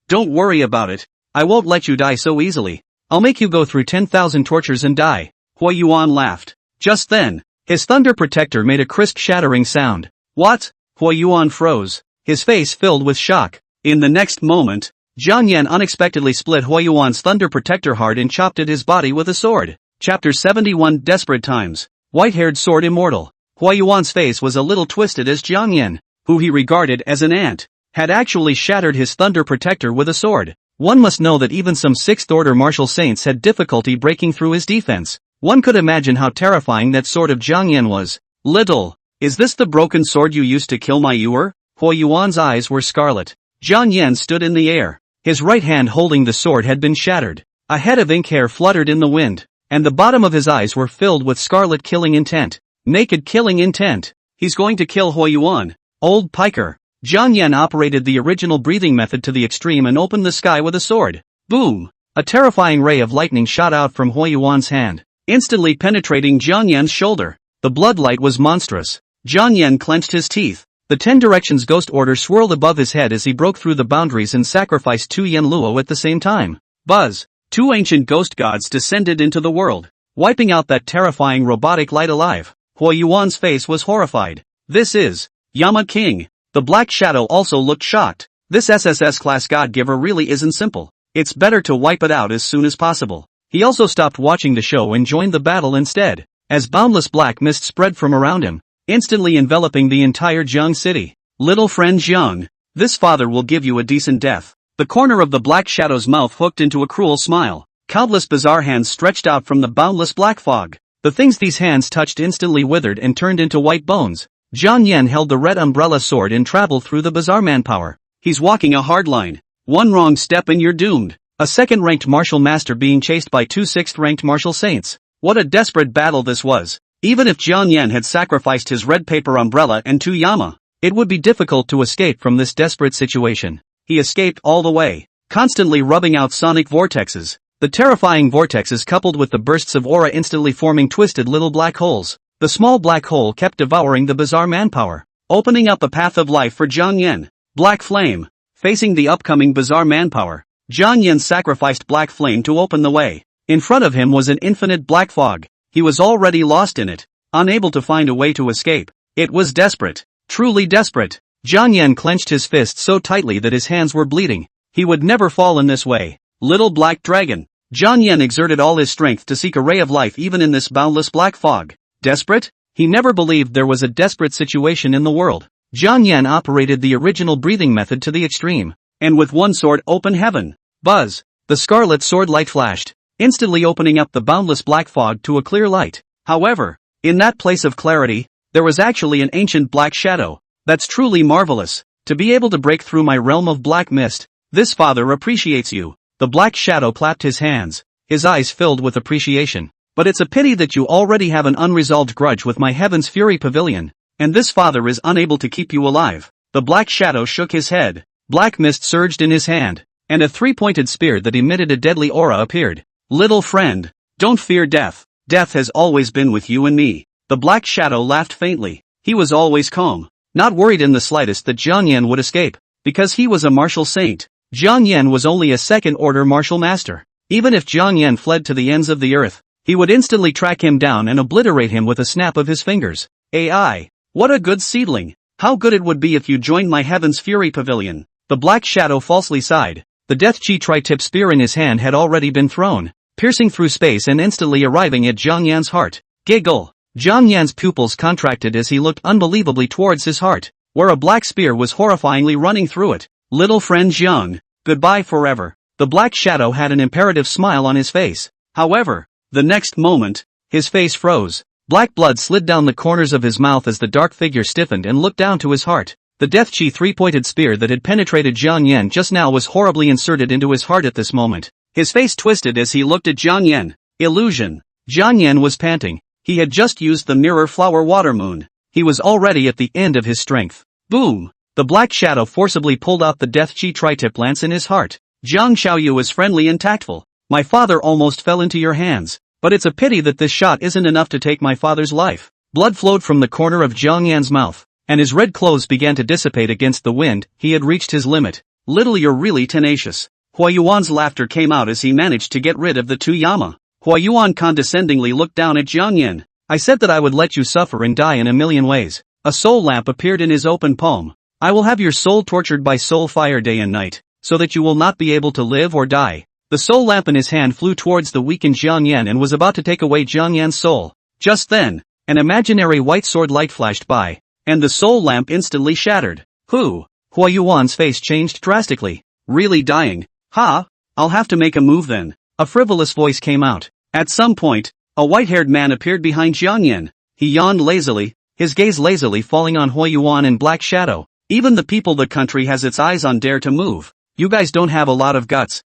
don't worry about it. I won't let you die so easily. I'll make you go through 10,000 tortures and die. Huo Yuan laughed. Just then, his thunder protector made a crisp shattering sound. What? Huo Yuan froze, his face filled with shock. In the next moment, Jiang Yan unexpectedly split Huo Yuan's thunder protector hard and chopped at his body with a sword. Chapter 71 Desperate Times. White-haired sword immortal. Huo Yuan's face was a little twisted as Jiang Yan, who he regarded as an ant, had actually shattered his thunder protector with a sword. One must know that even some 6th order martial saints had difficulty breaking through his defense. One could imagine how terrifying that sword of Jiang Yan was. Little, is this the broken sword you used to kill my Yuer? Huo Yuan's eyes were scarlet. Jiang Yan stood in the air. His right hand holding the sword had been shattered. A head of ink hair fluttered in the wind, and the bottom of his eyes were filled with scarlet killing intent. Naked killing intent. He's going to kill Huo Yuan. Old piker. Jiang Yan operated the original breathing method to the extreme and opened the sky with a sword. Boom! A terrifying ray of lightning shot out from Huo Yuan's hand, instantly penetrating Jiang Yan's shoulder. The bloodlight was monstrous. Jiang Yan clenched his teeth. The 10 Directions Ghost Order swirled above his head as he broke through the boundaries and sacrificed 2 Yen Luo at the same time. Buzz! 2 ancient ghost gods descended into the world, wiping out that terrifying robotic light alive. Huo Yuan's face was horrified. This is Yama King. The Black Shadow also looked shocked. This SSS-class God-giver really isn't simple. It's better to wipe it out as soon as possible. He also stopped watching the show and joined the battle instead, as boundless black mist spread from around him, instantly enveloping the entire Jiang city. Little friend Jiang, this father will give you a decent death. The corner of the Black Shadow's mouth hooked into a cruel smile. Countless bizarre hands stretched out from the boundless black fog. The things these hands touched instantly withered and turned into white bones. Jiang Yan held the red umbrella sword and traveled through the bizarre manpower. He's walking a hard line. One wrong step and you're doomed. A second-ranked martial master being chased by 2 sixth-ranked martial saints. What a desperate battle this was. Even if Jiang Yan had sacrificed his red paper umbrella and 2 Yama, it would be difficult to escape from this desperate situation. He escaped all the way, constantly rubbing out sonic vortexes. The terrifying vortexes coupled with the bursts of aura instantly forming twisted little black holes. The small black hole kept devouring the bizarre manpower, opening up a path of life for Jiang Yan. Black Flame. Facing the upcoming bizarre manpower, Jiang Yan sacrificed Black Flame to open the way. In front of him was an infinite black fog. He was already lost in it, unable to find a way to escape. It was desperate. Truly desperate. Jiang Yan clenched his fist so tightly that his hands were bleeding. He would never fall in this way. Little Black Dragon. Jiang Yan exerted all his strength to seek a ray of life even in this boundless black fog. Desperate? He never believed there was a desperate situation in the world. Jiang Yan operated the original breathing method to the extreme, and with one sword open heaven. Buzz! The scarlet sword light flashed, instantly opening up the boundless black fog to a clear light. However, in that place of clarity, there was actually an ancient black shadow. That's truly marvelous. To be able to break through my realm of black mist, this father appreciates you. The black shadow clapped his hands, his eyes filled with appreciation. but it's a pity that you already have an unresolved grudge with my Heaven's Fury Pavilion, and this father is unable to keep you alive. The black shadow shook his head, black mist surged in his hand, and a three-pointed spear that emitted a deadly aura appeared. Little friend, don't fear death. Death has always been with you and me. The black shadow laughed faintly. He was always calm, not worried in the slightest that Jiang Yan would escape, because he was a martial saint. Jiang Yan was only a second-order martial master. Even if Jiang Yan fled to the ends of the earth, he would instantly track him down and obliterate him with a snap of his fingers. AI, what a good seedling. How good it would be if you joined my Heaven's Fury Pavilion. The black shadow falsely sighed. The Death Chi tri-tip spear in his hand had already been thrown, piercing through space and instantly arriving at Jiang Yan's heart. Giggle. Jiang Yan's pupils contracted as he looked unbelievably towards his heart, where a black spear was horrifyingly running through it. Little friend Jiang, goodbye forever. The black shadow had an imperative smile on his face. However, the next moment, his face froze. Black blood slid down the corners of his mouth as the dark figure stiffened and looked down to his heart. The Death Chi three-pointed spear that had penetrated Jiang Yan just now was horribly inserted into his heart at this moment. His face twisted as he looked at Jiang Yan. Illusion. Jiang Yan was panting. He had just used the mirror flower water moon. He was already at the end of his strength. Boom! The black shadow forcibly pulled out the Death Chi tri-tip lance in his heart. Jiang Xiaoyu is friendly and tactful. My father almost fell into your hands, but it's a pity that this shot isn't enough to take my father's life. Blood flowed from the corner of Jiang Yan's mouth, and his red clothes began to dissipate against the wind. He had reached his limit. Little, you're really tenacious. Huayuan's laughter came out as he managed to get rid of the two Yama. Huayuan condescendingly looked down at Jiang Yan. I said that I would let you suffer and die in a million ways. A soul lamp appeared in his open palm. I will have your soul tortured by soul fire day and night, so that you will not be able to live or die. The soul lamp in his hand flew towards the weakened Jiang Yan and was about to take away Jiang Yan's soul. Just then, an imaginary white sword light flashed by, and the soul lamp instantly shattered. Who? Huayuan's face changed drastically. Really dying? Ha! I'll have to make a move then. A frivolous voice came out. At some point, a white-haired man appeared behind Jiang Yan. He yawned lazily, his gaze lazily falling on Huayuan and Black Shadow. Even the people the country has its eyes on dare to move. You guys don't have a lot of guts.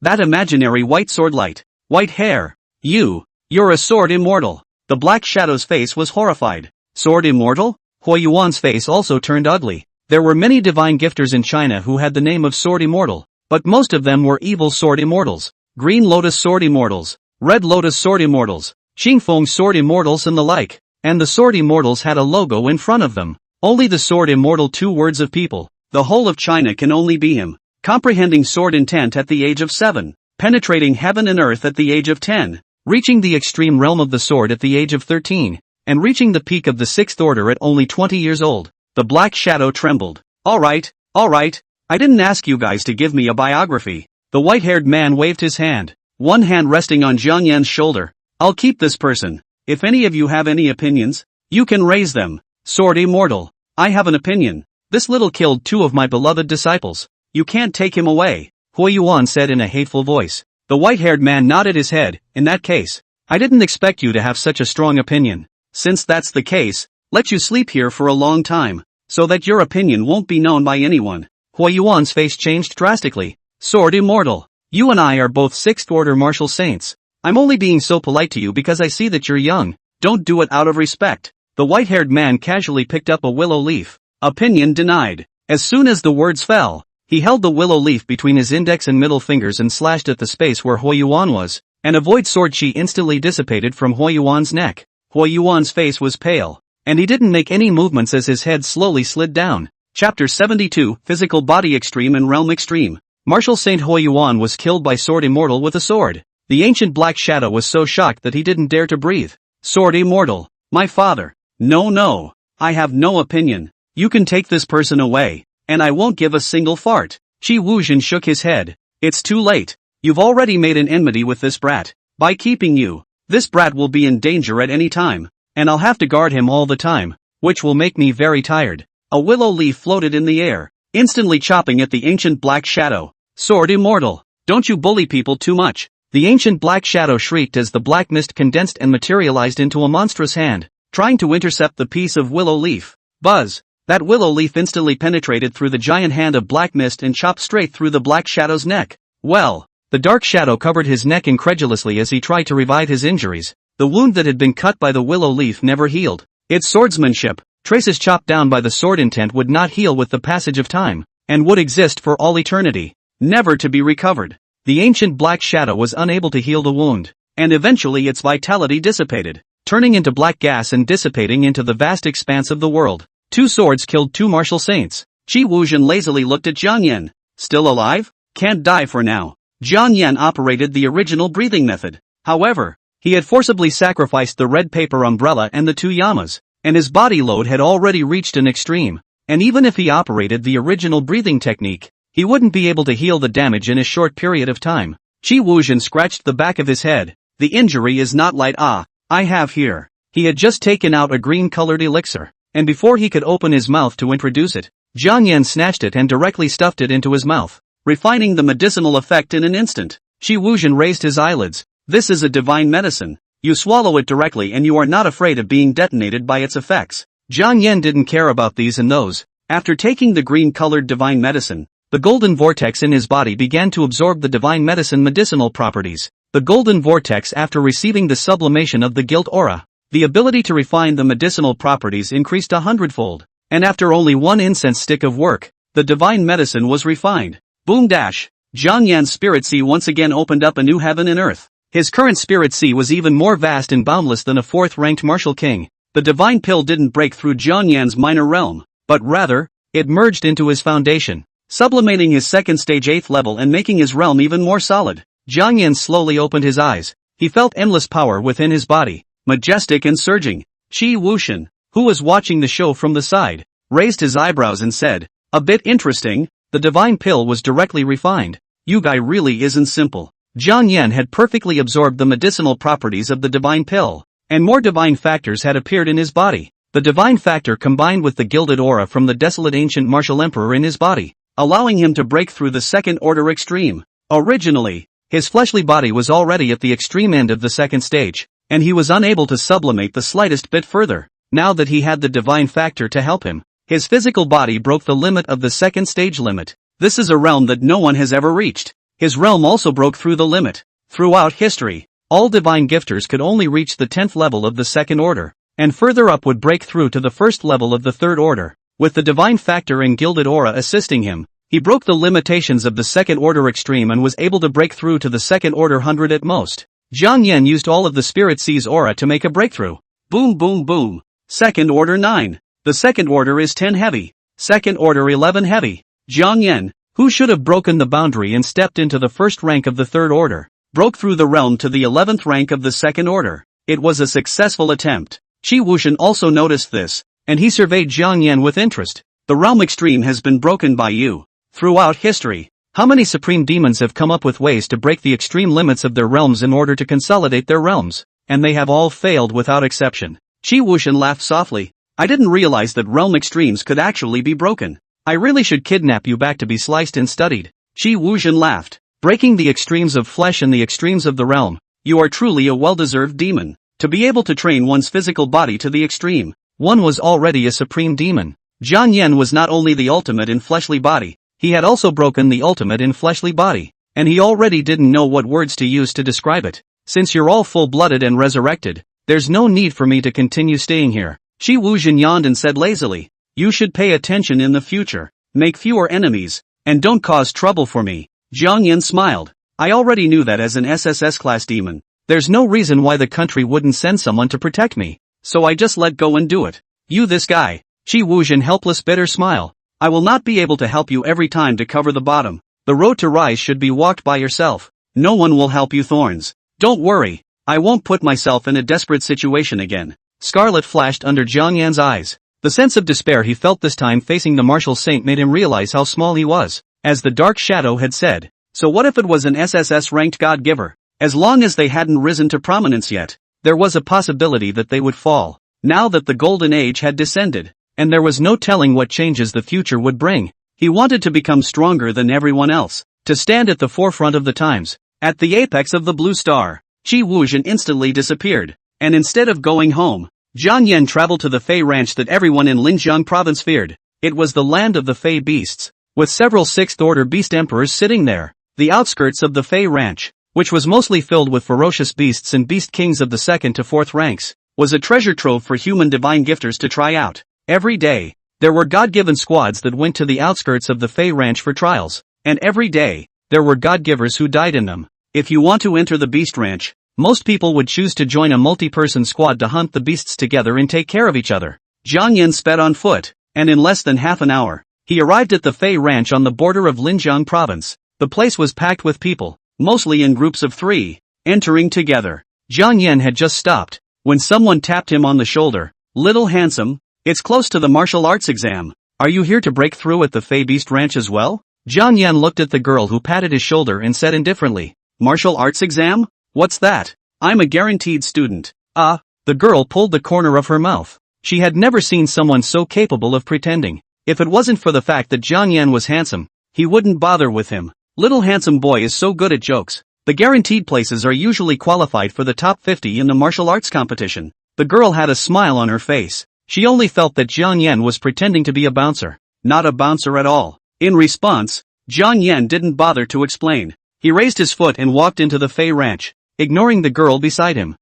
That imaginary white sword light. White hair. You're a sword immortal. The Black Shadow's face was horrified. Sword immortal? Huayuan's face also turned ugly. There were many divine gifters in China who had the name of sword immortal, but most of them were evil sword immortals. Green Lotus sword immortals, Red Lotus sword immortals, Qingfeng sword immortals and the like. And the sword immortals had a logo in front of them. Only the sword immortal, 2 words of people. The whole of China can only be him. Comprehending sword intent at the age of 7. Penetrating heaven and earth at the age of 10. Reaching the extreme realm of the sword at the age of 13. And reaching the peak of the 6th order at only 20 years old. The Black Shadow trembled. Alright. I didn't ask you guys to give me a biography. The white-haired man waved his hand. One hand resting on Jiang Yan's shoulder. I'll keep this person. If any of you have any opinions, you can raise them. Sword immortal. I have an opinion. This little killed 2 of my beloved disciples. You can't take him away, Huayuan said in a hateful voice. The white-haired man nodded his head. In that case, I didn't expect you to have such a strong opinion. Since that's the case, let you sleep here for a long time, so that your opinion won't be known by anyone. Huayuan's face changed drastically. Sword immortal. You and I are both 6th order martial saints. I'm only being so polite to you because I see that you're young. Don't do it out of respect. The white-haired man casually picked up a willow leaf. Opinion denied. As soon as the words fell, he held the willow leaf between his index and middle fingers and slashed at the space where Huayuan was, and a void sword chi instantly dissipated from Huayuan's neck. Huayuan's face was pale, and he didn't make any movements as his head slowly slid down. Chapter 72, Physical Body Extreme and Realm Extreme. Martial Saint Huayuan was killed by Sword Immortal with a sword. The ancient Black Shadow was so shocked that he didn't dare to breathe. Sword Immortal. My father. No. I have no opinion. You can take this person away, and I won't give a single fart. Qi Wuzhen shook his head. It's too late. You've already made an enmity with this brat. By keeping you, this brat will be in danger at any time, and I'll have to guard him all the time, which will make me very tired. A willow leaf floated in the air, instantly chopping at the ancient Black Shadow. Sword Immortal. Don't you bully people too much. The ancient Black Shadow shrieked as the black mist condensed and materialized into a monstrous hand, trying to intercept the piece of willow leaf. Buzz! That willow leaf instantly penetrated through the giant hand of black mist and chopped straight through the Black Shadow's neck. Well, The dark shadow covered his neck incredulously as he tried to revive his injuries. The wound that had been cut by the willow leaf never healed. Its swordsmanship, traces chopped down by the sword intent, would not heal with the passage of time, and would exist for all eternity, never to be recovered. The ancient black shadow was unable to heal the wound, and eventually its vitality dissipated, turning into black gas and dissipating into the vast expanse of the world. 2 swords killed 2 martial saints. Qi Wuzhen lazily looked at Jiang Yan. Still alive? Can't die for now. Jiang Yan operated the original breathing method. However, he had forcibly sacrificed the red paper umbrella and the 2 Yamas, and his body load had already reached an extreme, and even if he operated the original breathing technique, he wouldn't be able to heal the damage in a short period of time. Qi Wuzhen scratched the back of his head. The injury is not light. I have here. He had just taken out a green-colored elixir, and before he could open his mouth to introduce it, Jiang Yan snatched it and directly stuffed it into his mouth, refining the medicinal effect in an instant. Qi Wuzhen raised his eyelids. This is a divine medicine. You swallow it directly and you are not afraid of being detonated by its effects. Jiang Yan didn't care about these and those. After taking the green-colored divine medicine, the golden vortex in his body began to absorb the divine medicine medicinal properties. The golden vortex, after receiving the sublimation of the guild aura, the ability to refine the medicinal properties increased 100-fold, and after only 1 incense stick of work, the divine medicine was refined. Boom dash! Jiang Yan's spirit sea once again opened up a new heaven and earth. His current spirit sea was even more vast and boundless than a 4th-ranked martial king. The divine pill didn't break through Jiang Yan's minor realm, but rather, it merged into his foundation, sublimating his 2nd stage 8th level and making his realm even more solid. Jiang Yan slowly opened his eyes. He felt endless power within his body, majestic and surging. Qi Wuzhen, who was watching the show from the side, raised his eyebrows and said, "A bit interesting, the divine pill was directly refined. You guy really isn't simple." Jiang Yan had perfectly absorbed the medicinal properties of the divine pill, and more divine factors had appeared in his body. The divine factor combined with the gilded aura from the desolate ancient martial emperor in his body, allowing him to break through the 2nd order extreme. Originally, his fleshly body was already at the extreme end of the 2nd stage, and he was unable to sublimate the slightest bit further. Now that he had the divine factor to help him, his physical body broke the limit of the 2nd stage limit. This is a realm that no one has ever reached. His realm also broke through the limit. Throughout history, all divine gifters could only reach the 10th level of the 2nd order, and further up would break through to the 1st level of the 3rd order. With the divine factor and gilded aura assisting him, he broke the limitations of the 2nd order extreme and was able to break through to the 2nd order 100 at most. Jiang Yan used all of the spirit sea's aura to make a breakthrough. Boom boom boom. 2nd order 9. The 2nd order is 10 heavy. 2nd order 11 heavy. Jiang Yan, who should have broken the boundary and stepped into the 1st rank of the 3rd order, broke through the realm to the 11th rank of the 2nd order. It was a successful attempt. Qi Wuzhen also noticed this, and he surveyed Jiang Yan with interest. The realm extreme has been broken by you. Throughout history, how many supreme demons have come up with ways to break the extreme limits of their realms in order to consolidate their realms, and they have all failed without exception. Qi Wuzhen laughed softly. I didn't realize that realm extremes could actually be broken. I really should kidnap you back to be sliced and studied. Qi Wuzhen laughed. Breaking the extremes of flesh and the extremes of the realm, you are truly a well-deserved demon. To be able to train one's physical body to the extreme, one was already a supreme demon. Jiang Yan was not only the ultimate in fleshly body, he had also broken the ultimate in fleshly body, and he already didn't know what words to use to describe it. Since you're all full-blooded and resurrected, there's no need for me to continue staying here. Qi Wuzhen yawned and said lazily, you should pay attention in the future, make fewer enemies, and don't cause trouble for me. Jiang Yan smiled. I already knew that as an SSS-class demon, there's no reason why the country wouldn't send someone to protect me, so I just let go and do it. You this guy. Qi Wuzhen helpless bitter smile. I will not be able to help you every time to cover the bottom. The road to rise should be walked by yourself. No one will help you thorns. Don't worry, I won't put myself in a desperate situation again. Scarlet flashed under Jiang Yan's eyes. The sense of despair he felt this time facing the martial saint made him realize how small he was. As the dark shadow had said, so what if it was an SSS-ranked god-giver? As long as they hadn't risen to prominence yet, there was a possibility that they would fall. Now that the golden age had descended, and there was no telling what changes the future would bring, he wanted to become stronger than everyone else, to stand at the forefront of the times. At the apex of the blue star, Qi Wuzhen instantly disappeared, and instead of going home, Jiang Yan traveled to the Fey ranch that everyone in Linjiang province feared. It was the land of the Fey beasts, with several 6th-order beast emperors sitting there. The outskirts of the Fey Ranch, which was mostly filled with ferocious beasts and beast kings of the 2nd to 4th ranks, was a treasure trove for human divine gifters to try out. Every day, there were God-given squads that went to the outskirts of the Fey Ranch for trials, and every day, there were God-givers who died in them. If you want to enter the Beast Ranch, most people would choose to join a multi-person squad to hunt the beasts together and take care of each other. Jiang Yan sped on foot, and in less than half an hour, he arrived at the Fey Ranch on the border of Linjiang province. The place was packed with people, mostly in groups of 3, entering together. Jiang Yan had just stopped, when someone tapped him on the shoulder. "Little handsome, it's close to the martial arts exam. Are you here to break through at the Fey Beast Ranch as well?" Jiang Yan looked at the girl who patted his shoulder and said indifferently, "Martial arts exam? What's that? I'm a guaranteed student." The girl pulled the corner of her mouth. She had never seen someone so capable of pretending. If it wasn't for the fact that Jiang Yan was handsome, he wouldn't bother with him. Little handsome boy is so good at jokes. The guaranteed places are usually qualified for the top 50 in the martial arts competition. The girl had a smile on her face. She only felt that Jiang Yan was pretending to be a bouncer. Not a bouncer at all. In response, Jiang Yan didn't bother to explain. He raised his foot and walked into the Fey Ranch, ignoring the girl beside him.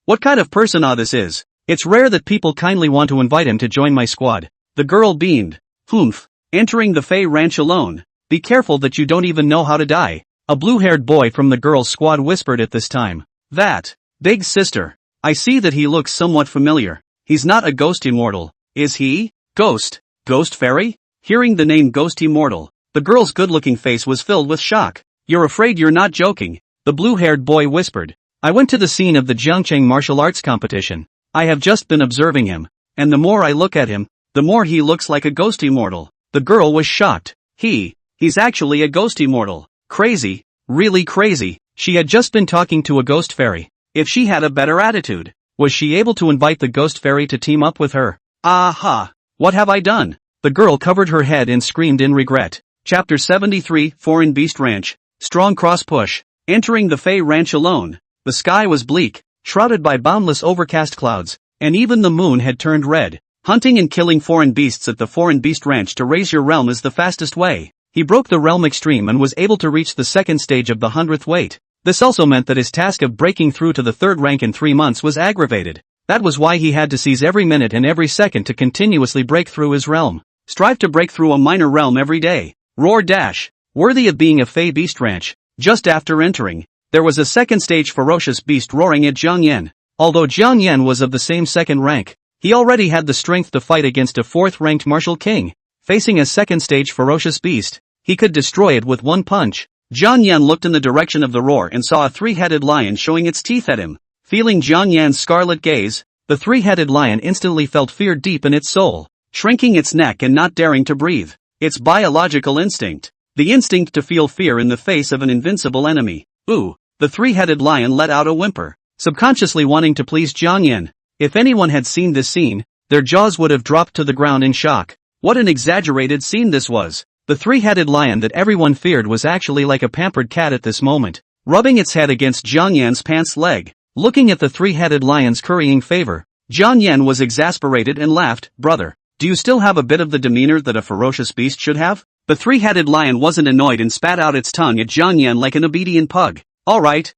What kind of person this is? It's rare that people kindly want to invite him to join my squad. The girl beamed. "Humph, entering the Fey Ranch alone. Be careful that you don't even know how to die." A blue-haired boy from the girl's squad whispered at this time. "That, big sister. I see that he looks somewhat familiar. He's not a ghost immortal, is he?" "Ghost? Ghost fairy?" Hearing the name Ghost Immortal, the girl's good-looking face was filled with shock. "You're afraid you're not joking," the blue-haired boy whispered. "I went to the scene of the Jiangcheng martial arts competition. I have just been observing him, and the more I look at him, the more he looks like a ghost immortal." The girl was shocked. He's actually a ghost immortal. Crazy, really crazy. She had just been talking to a ghost fairy. If she had a better attitude, was she able to invite the ghost fairy to team up with her? Aha! What have I done? The girl covered her head and screamed in regret. Chapter 73, Foreign Beast Ranch. Strong cross push. Entering the Fey Ranch alone. The sky was bleak, shrouded by boundless overcast clouds, and even the moon had turned red. Hunting and killing foreign beasts at the Foreign Beast Ranch to raise your realm is the fastest way. He broke the realm extreme and was able to reach the 2nd stage of the 100th weight. This also meant that his task of breaking through to the 3rd rank in 3 months was aggravated. That was why he had to seize every minute and every second to continuously break through his realm. Strive to break through a minor realm every day. Roar dash. Worthy of being a Fey Beast Ranch. Just after entering, there was a 2nd stage ferocious beast roaring at Jiang Yan. Although Jiang Yan was of the same 2nd rank, he already had the strength to fight against a 4th ranked martial king. Facing a 2nd stage ferocious beast, he could destroy it with one punch. Jiang Yan looked in the direction of the roar and saw a 3-headed lion showing its teeth at him. Feeling Jiang Yan's scarlet gaze, the 3-headed lion instantly felt fear deep in its soul, shrinking its neck and not daring to breathe. Its biological instinct. The instinct to feel fear in the face of an invincible enemy. "Ooh," the 3-headed lion let out a whimper, subconsciously wanting to please Jiang Yan. If anyone had seen this scene, their jaws would have dropped to the ground in shock. What an exaggerated scene this was. The 3-headed lion that everyone feared was actually like a pampered cat at this moment, rubbing its head against Jiang Yan's pants leg. Looking at the 3-headed lion's currying favor, Jiang Yan was exasperated and laughed. "Brother, do you still have a bit of the demeanor that a ferocious beast should have?" The 3-headed lion wasn't annoyed and spat out its tongue at Jiang Yan like an obedient pug. All right,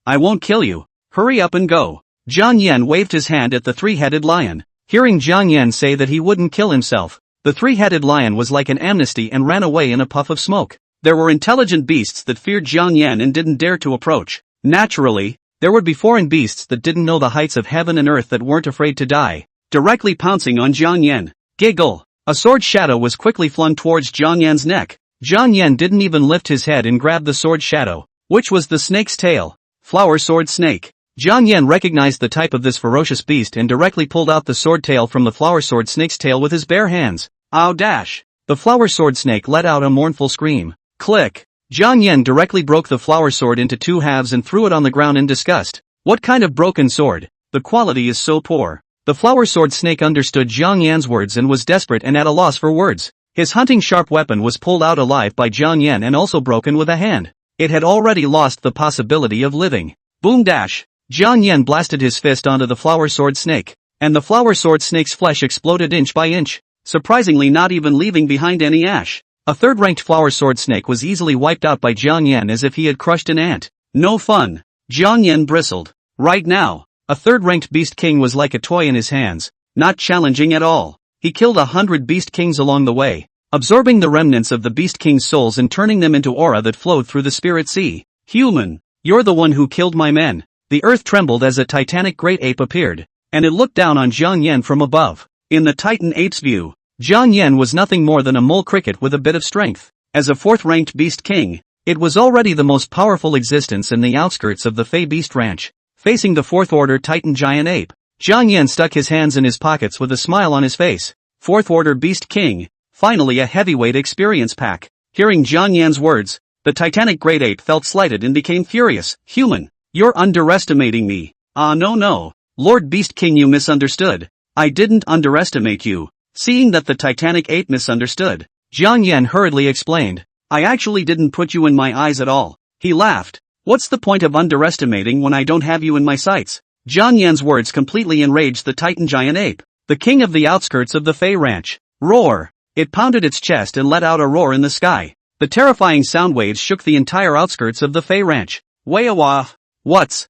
I won't kill you. Hurry up and go." Jiang Yan waved his hand at the 3-headed lion. Hearing Jiang Yan say that he wouldn't kill himself, the 3-headed lion was like an amnesty and ran away in a puff of smoke. There were intelligent beasts that feared Jiang Yan and didn't dare to approach. Naturally, there would be foreign beasts that didn't know the heights of heaven and earth that weren't afraid to die, directly pouncing on Jiang Yan. Giggle. A sword shadow was quickly flung towards Jiang Yan's neck. Jiang Yan didn't even lift his head and grabbed the sword shadow, which was the snake's tail. Flower sword snake. Jiang Yan recognized the type of this ferocious beast and directly pulled out the sword tail from the flower sword snake's tail with his bare hands. Ow dash! The flower sword snake let out a mournful scream. Click! Jiang Yan directly broke the flower sword into 2 halves and threw it on the ground in disgust. What kind of broken sword? The quality is so poor. The flower sword snake understood Jiang Yan's words and was desperate and at a loss for words. His hunting sharp weapon was pulled out alive by Jiang Yan and also broken with a hand. It had already lost the possibility of living. Boom dash! Jiang Yan blasted his fist onto the flower sword snake, and the flower sword snake's flesh exploded inch by inch, surprisingly not even leaving behind any ash. A third-ranked flower sword snake was easily wiped out by Jiang Yan as if he had crushed an ant. No fun. Jiang Yan bristled. Right now, a third-ranked beast king was like a toy in his hands, not challenging at all. He killed 100 beast kings along the way, absorbing the remnants of the beast king's souls and turning them into aura that flowed through the spirit sea. Human, you're the one who killed my men. The earth trembled as a titanic great ape appeared, and it looked down on Jiang Yan from above. In the Titan ape's view, Jiang Yan was nothing more than a mole cricket with a bit of strength. As a fourth-ranked beast king, it was already the most powerful existence in the outskirts of the Fey Beast Ranch. Facing the fourth-order Titan giant ape, Jiang Yan stuck his hands in his pockets with a smile on his face. Fourth-order beast king, finally a heavyweight experience pack. Hearing Jiang Yan's words, the titanic great ape felt slighted and became furious. Human, you're underestimating me. No. Lord Beast King, you misunderstood. I didn't underestimate you. Seeing that the titanic ape misunderstood, Jiang Yan hurriedly explained. I actually didn't put you in my eyes at all. He laughed. What's the point of underestimating when I don't have you in my sights? Jiang Yan's words completely enraged the Titan giant ape, the king of the outskirts of the Fey Ranch. Roar! It pounded its chest and let out a roar in the sky. The terrifying sound waves shook the entire outskirts of the Fey Ranch. Wayawa! What's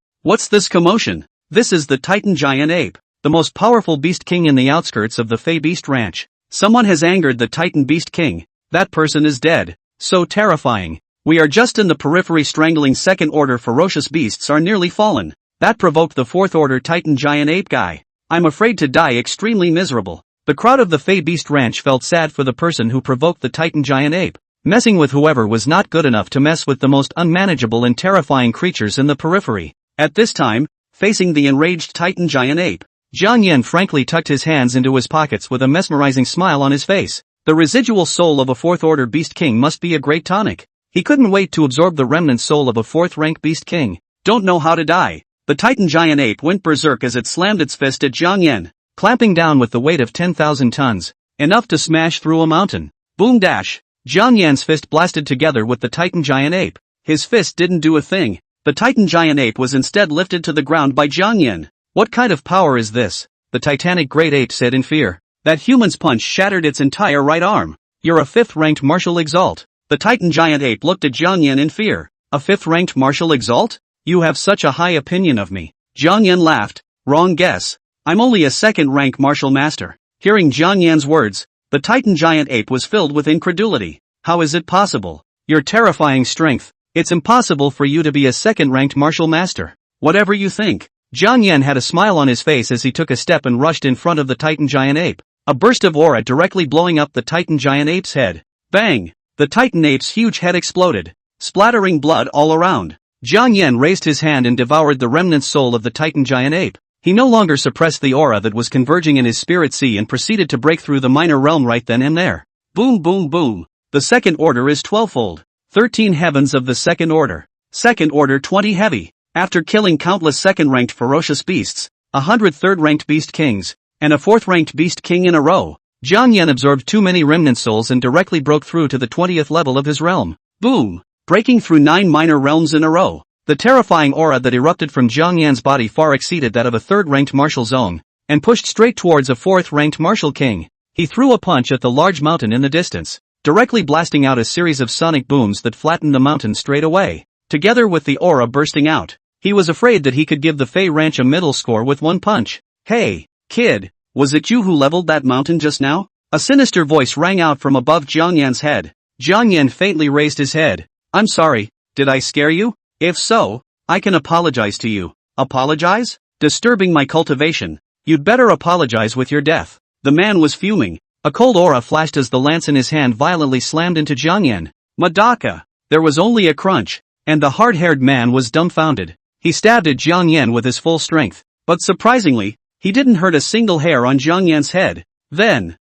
this commotion? This is the Titan giant ape, the most powerful beast king in the outskirts of the Fey Beast Ranch. Someone has angered the Titan Beast King. That person is dead. So terrifying. We are just in the periphery, strangling second-order ferocious beasts are nearly fallen. That provoked the fourth-order Titan giant ape guy. I'm afraid to die, extremely miserable. The crowd of the Fey Beast Ranch felt sad for the person who provoked the Titan giant ape. Messing with whoever was not good enough to mess with the most unmanageable and terrifying creatures in the periphery. At this time, facing the enraged Titan giant ape, Jiang Yan frankly tucked his hands into his pockets with a mesmerizing smile on his face. The residual soul of a fourth-order beast king must be a great tonic. He couldn't wait to absorb the remnant soul of a fourth-rank beast king. Don't know how to die. The Titan giant ape went berserk as it slammed its fist at Jiang Yan, clamping down with the weight of 10,000 tons, enough to smash through a mountain. Boom dash! Jiang Yan's fist blasted together with the Titan giant ape. His fist didn't do a thing. The Titan giant ape was instead lifted to the ground by Jiang Yan. What kind of power is this? The titanic great ape said in fear. That human's punch shattered its entire right arm. You're a fifth-ranked martial exalt. The Titan giant ape looked at Jiang Yan in fear. A fifth-ranked martial exalt? You have such a high opinion of me. Jiang Yan laughed. Wrong guess. I'm only a second-rank martial master. Hearing Jiang Yan's words, the Titan giant ape was filled with incredulity. How is it possible? Your terrifying strength. It's impossible for you to be a second-ranked martial master. Whatever you think. Jiang Yan had a smile on his face as he took a step and rushed in front of the Titan giant ape. A burst of aura directly blowing up the Titan giant ape's head. Bang! The Titan ape's huge head exploded, splattering blood all around. Jiang Yan raised his hand and devoured the remnant soul of the Titan giant ape. He no longer suppressed the aura that was converging in his spirit sea and proceeded to break through the minor realm right then and there. Boom boom boom. The second order is 12-fold. 13 heavens of the second order. Second order 20 heavy. After killing countless second-ranked ferocious beasts, 100 third-ranked beast kings, and a fourth-ranked beast king in a row, Jiang Yan absorbed too many remnant souls and directly broke through to the 20th level of his realm. Boom! Breaking through 9 minor realms in a row. The terrifying aura that erupted from Jiang Yan's body far exceeded that of a third-ranked martial zone, and pushed straight towards a fourth-ranked martial king. He threw a punch at the large mountain in the distance, directly blasting out a series of sonic booms that flattened the mountain straight away. Together with the aura bursting out, he was afraid that he could give the Fey Ranch a middle score with one punch. Hey, kid, was it you who leveled that mountain just now? A sinister voice rang out from above Jiang Yan's head. Jiang Yan faintly raised his head. I'm sorry, did I scare you? If so, I can apologize to you. Apologize? Disturbing my cultivation. You'd better apologize with your death. The man was fuming. A cold aura flashed as the lance in his hand violently slammed into Jiang Yan. Madaka! There was only a crunch, and the hard-haired man was dumbfounded. He stabbed at Jiang Yan with his full strength, but surprisingly, he didn't hurt a single hair on Jiang Yan's head. Then,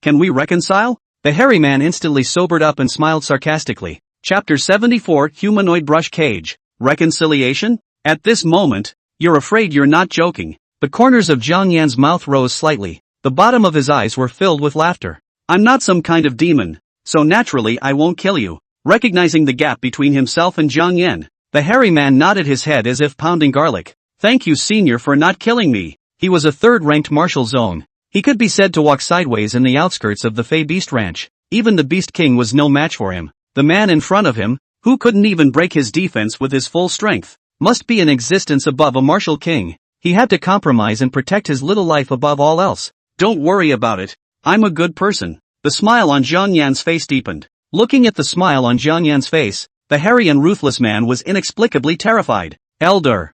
can we reconcile? The hairy man instantly sobered up and smiled sarcastically. Chapter 74 Humanoid Brush Cage. Reconciliation? At this moment, you're afraid you're not joking. The corners of Jiang Yan's mouth rose slightly. The bottom of his eyes were filled with laughter. I'm not some kind of demon, so naturally I won't kill you. Recognizing the gap between himself and Jiang Yan, the hairy man nodded his head as if pounding garlic. Thank you, senior, for not killing me. He was a third-ranked martial zone. He could be said to walk sideways in the outskirts of the Fey Beast Ranch. Even the Beast King was no match for him. The man in front of him, who couldn't even break his defense with his full strength, must be an existence above a martial king. He had to compromise and protect his little life above all else. Don't worry about it. I'm a good person. The smile on Jiang Yan's face deepened. Looking at the smile on Jiang Yan's face, the hairy and ruthless man was inexplicably terrified. Elder,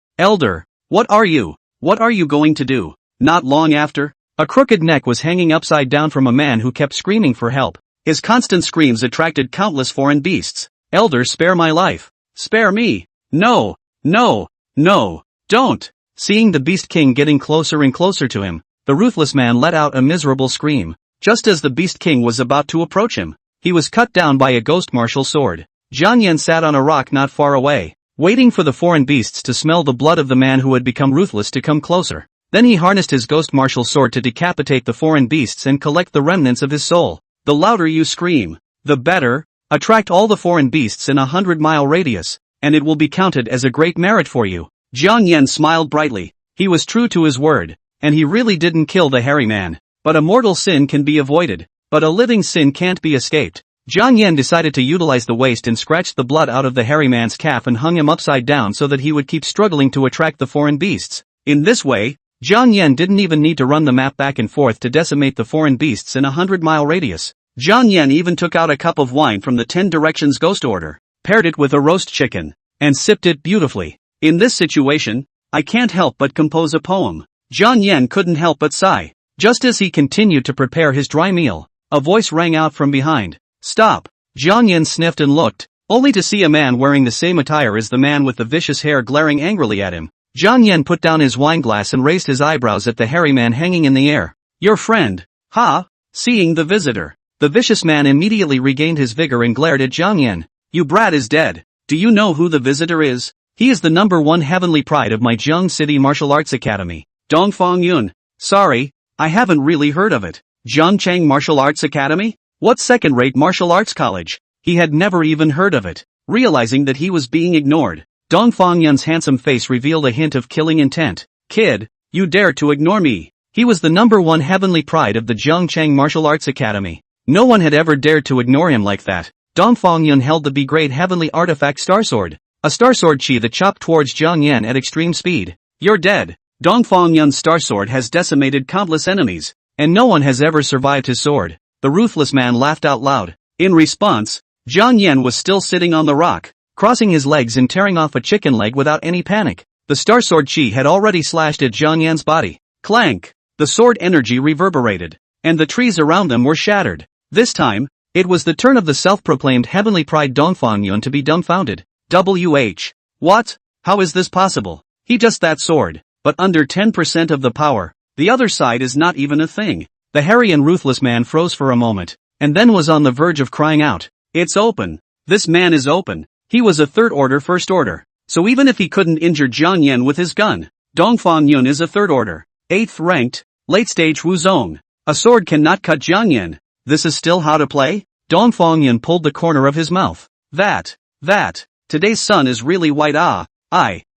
what are you? What are you going to do? Not long after, a crooked neck was hanging upside down from a man who kept screaming for help. His constant screams attracted countless foreign beasts. Elder, spare my life. Spare me. No, don't. Seeing the Beast King getting closer and closer to him, the ruthless man let out a miserable scream. Just as the Beast King was about to approach him, he was cut down by a ghost martial sword. Jiang Yan sat on a rock not far away, waiting for the foreign beasts to smell the blood of the man who had become ruthless to come closer. Then he harnessed his ghost martial sword to decapitate the foreign beasts and collect the remnants of his soul. The louder you scream, the better. Attract all the foreign beasts in a 100-mile radius, and it will be counted as a great merit for you. Jiang Yan smiled brightly. He was true to his word, and he really didn't kill the hairy man. But a mortal sin can be avoided, but a living sin can't be escaped. Jiang Yan decided to utilize the waste and scratched the blood out of the hairy man's calf and hung him upside down so that he would keep struggling to attract the foreign beasts. In this way, Jiang Yan didn't even need to run the map back and forth to decimate the foreign beasts in a 100-mile radius. Jiang Yan even took out a cup of wine from the 10 Directions Ghost Order, paired it with a roast chicken, and sipped it beautifully. In this situation, I can't help but compose a poem. Jiang Yan couldn't help but sigh. Just as he continued to prepare his dry meal, a voice rang out from behind. Stop! Jiang Yan sniffed and looked, only to see a man wearing the same attire as the man with the vicious hair glaring angrily at him. Jiang Yan put down his wineglass and raised his eyebrows at the hairy man hanging in the air. Your friend, ha? Seeing the visitor, the vicious man immediately regained his vigor and glared at Jiang Yan. You brat is dead. Do you know who the visitor is? He is the #1 heavenly pride of my Jiang City Martial Arts Academy, Dongfang Yun. Sorry, I haven't really heard of it. Zhangchang Martial Arts Academy? What second-rate martial arts college? He had never even heard of it. Realizing that he was being ignored, Dongfang Yun's handsome face revealed a hint of killing intent. Kid, you dare to ignore me. He was the #1 heavenly pride of the Zhangchang Martial Arts Academy. No one had ever dared to ignore him like that. Dongfang Yun held the B-grade heavenly artifact Star Sword, a Star Sword chi that chopped towards Jiang Yan at extreme speed. You're dead. Dongfang Yun's Star Sword has decimated countless enemies, and no one has ever survived his sword. The ruthless man laughed out loud. In response, Jiang Yan was still sitting on the rock, crossing his legs and tearing off a chicken leg without any panic. The Star Sword chi had already slashed at Jiang Yan's body. Clank! The sword energy reverberated, and the trees around them were shattered. This time, it was the turn of the self-proclaimed heavenly pride Dongfang Yun to be dumbfounded. WH. What? How is this possible? He just that sword, but under 10% of the power. The other side is not even a thing. The hairy and ruthless man froze for a moment, and then was on the verge of crying out. It's open. This man is open. He was a third order first order. So even if he couldn't injure Jiang Yan with his gun, Dongfang Yun is a third order, 8th ranked, late stage Wuzong. A sword cannot cut Jiang Yan. This is still how to play? Dongfang Yun pulled the corner of his mouth. That. Today's sun is really white.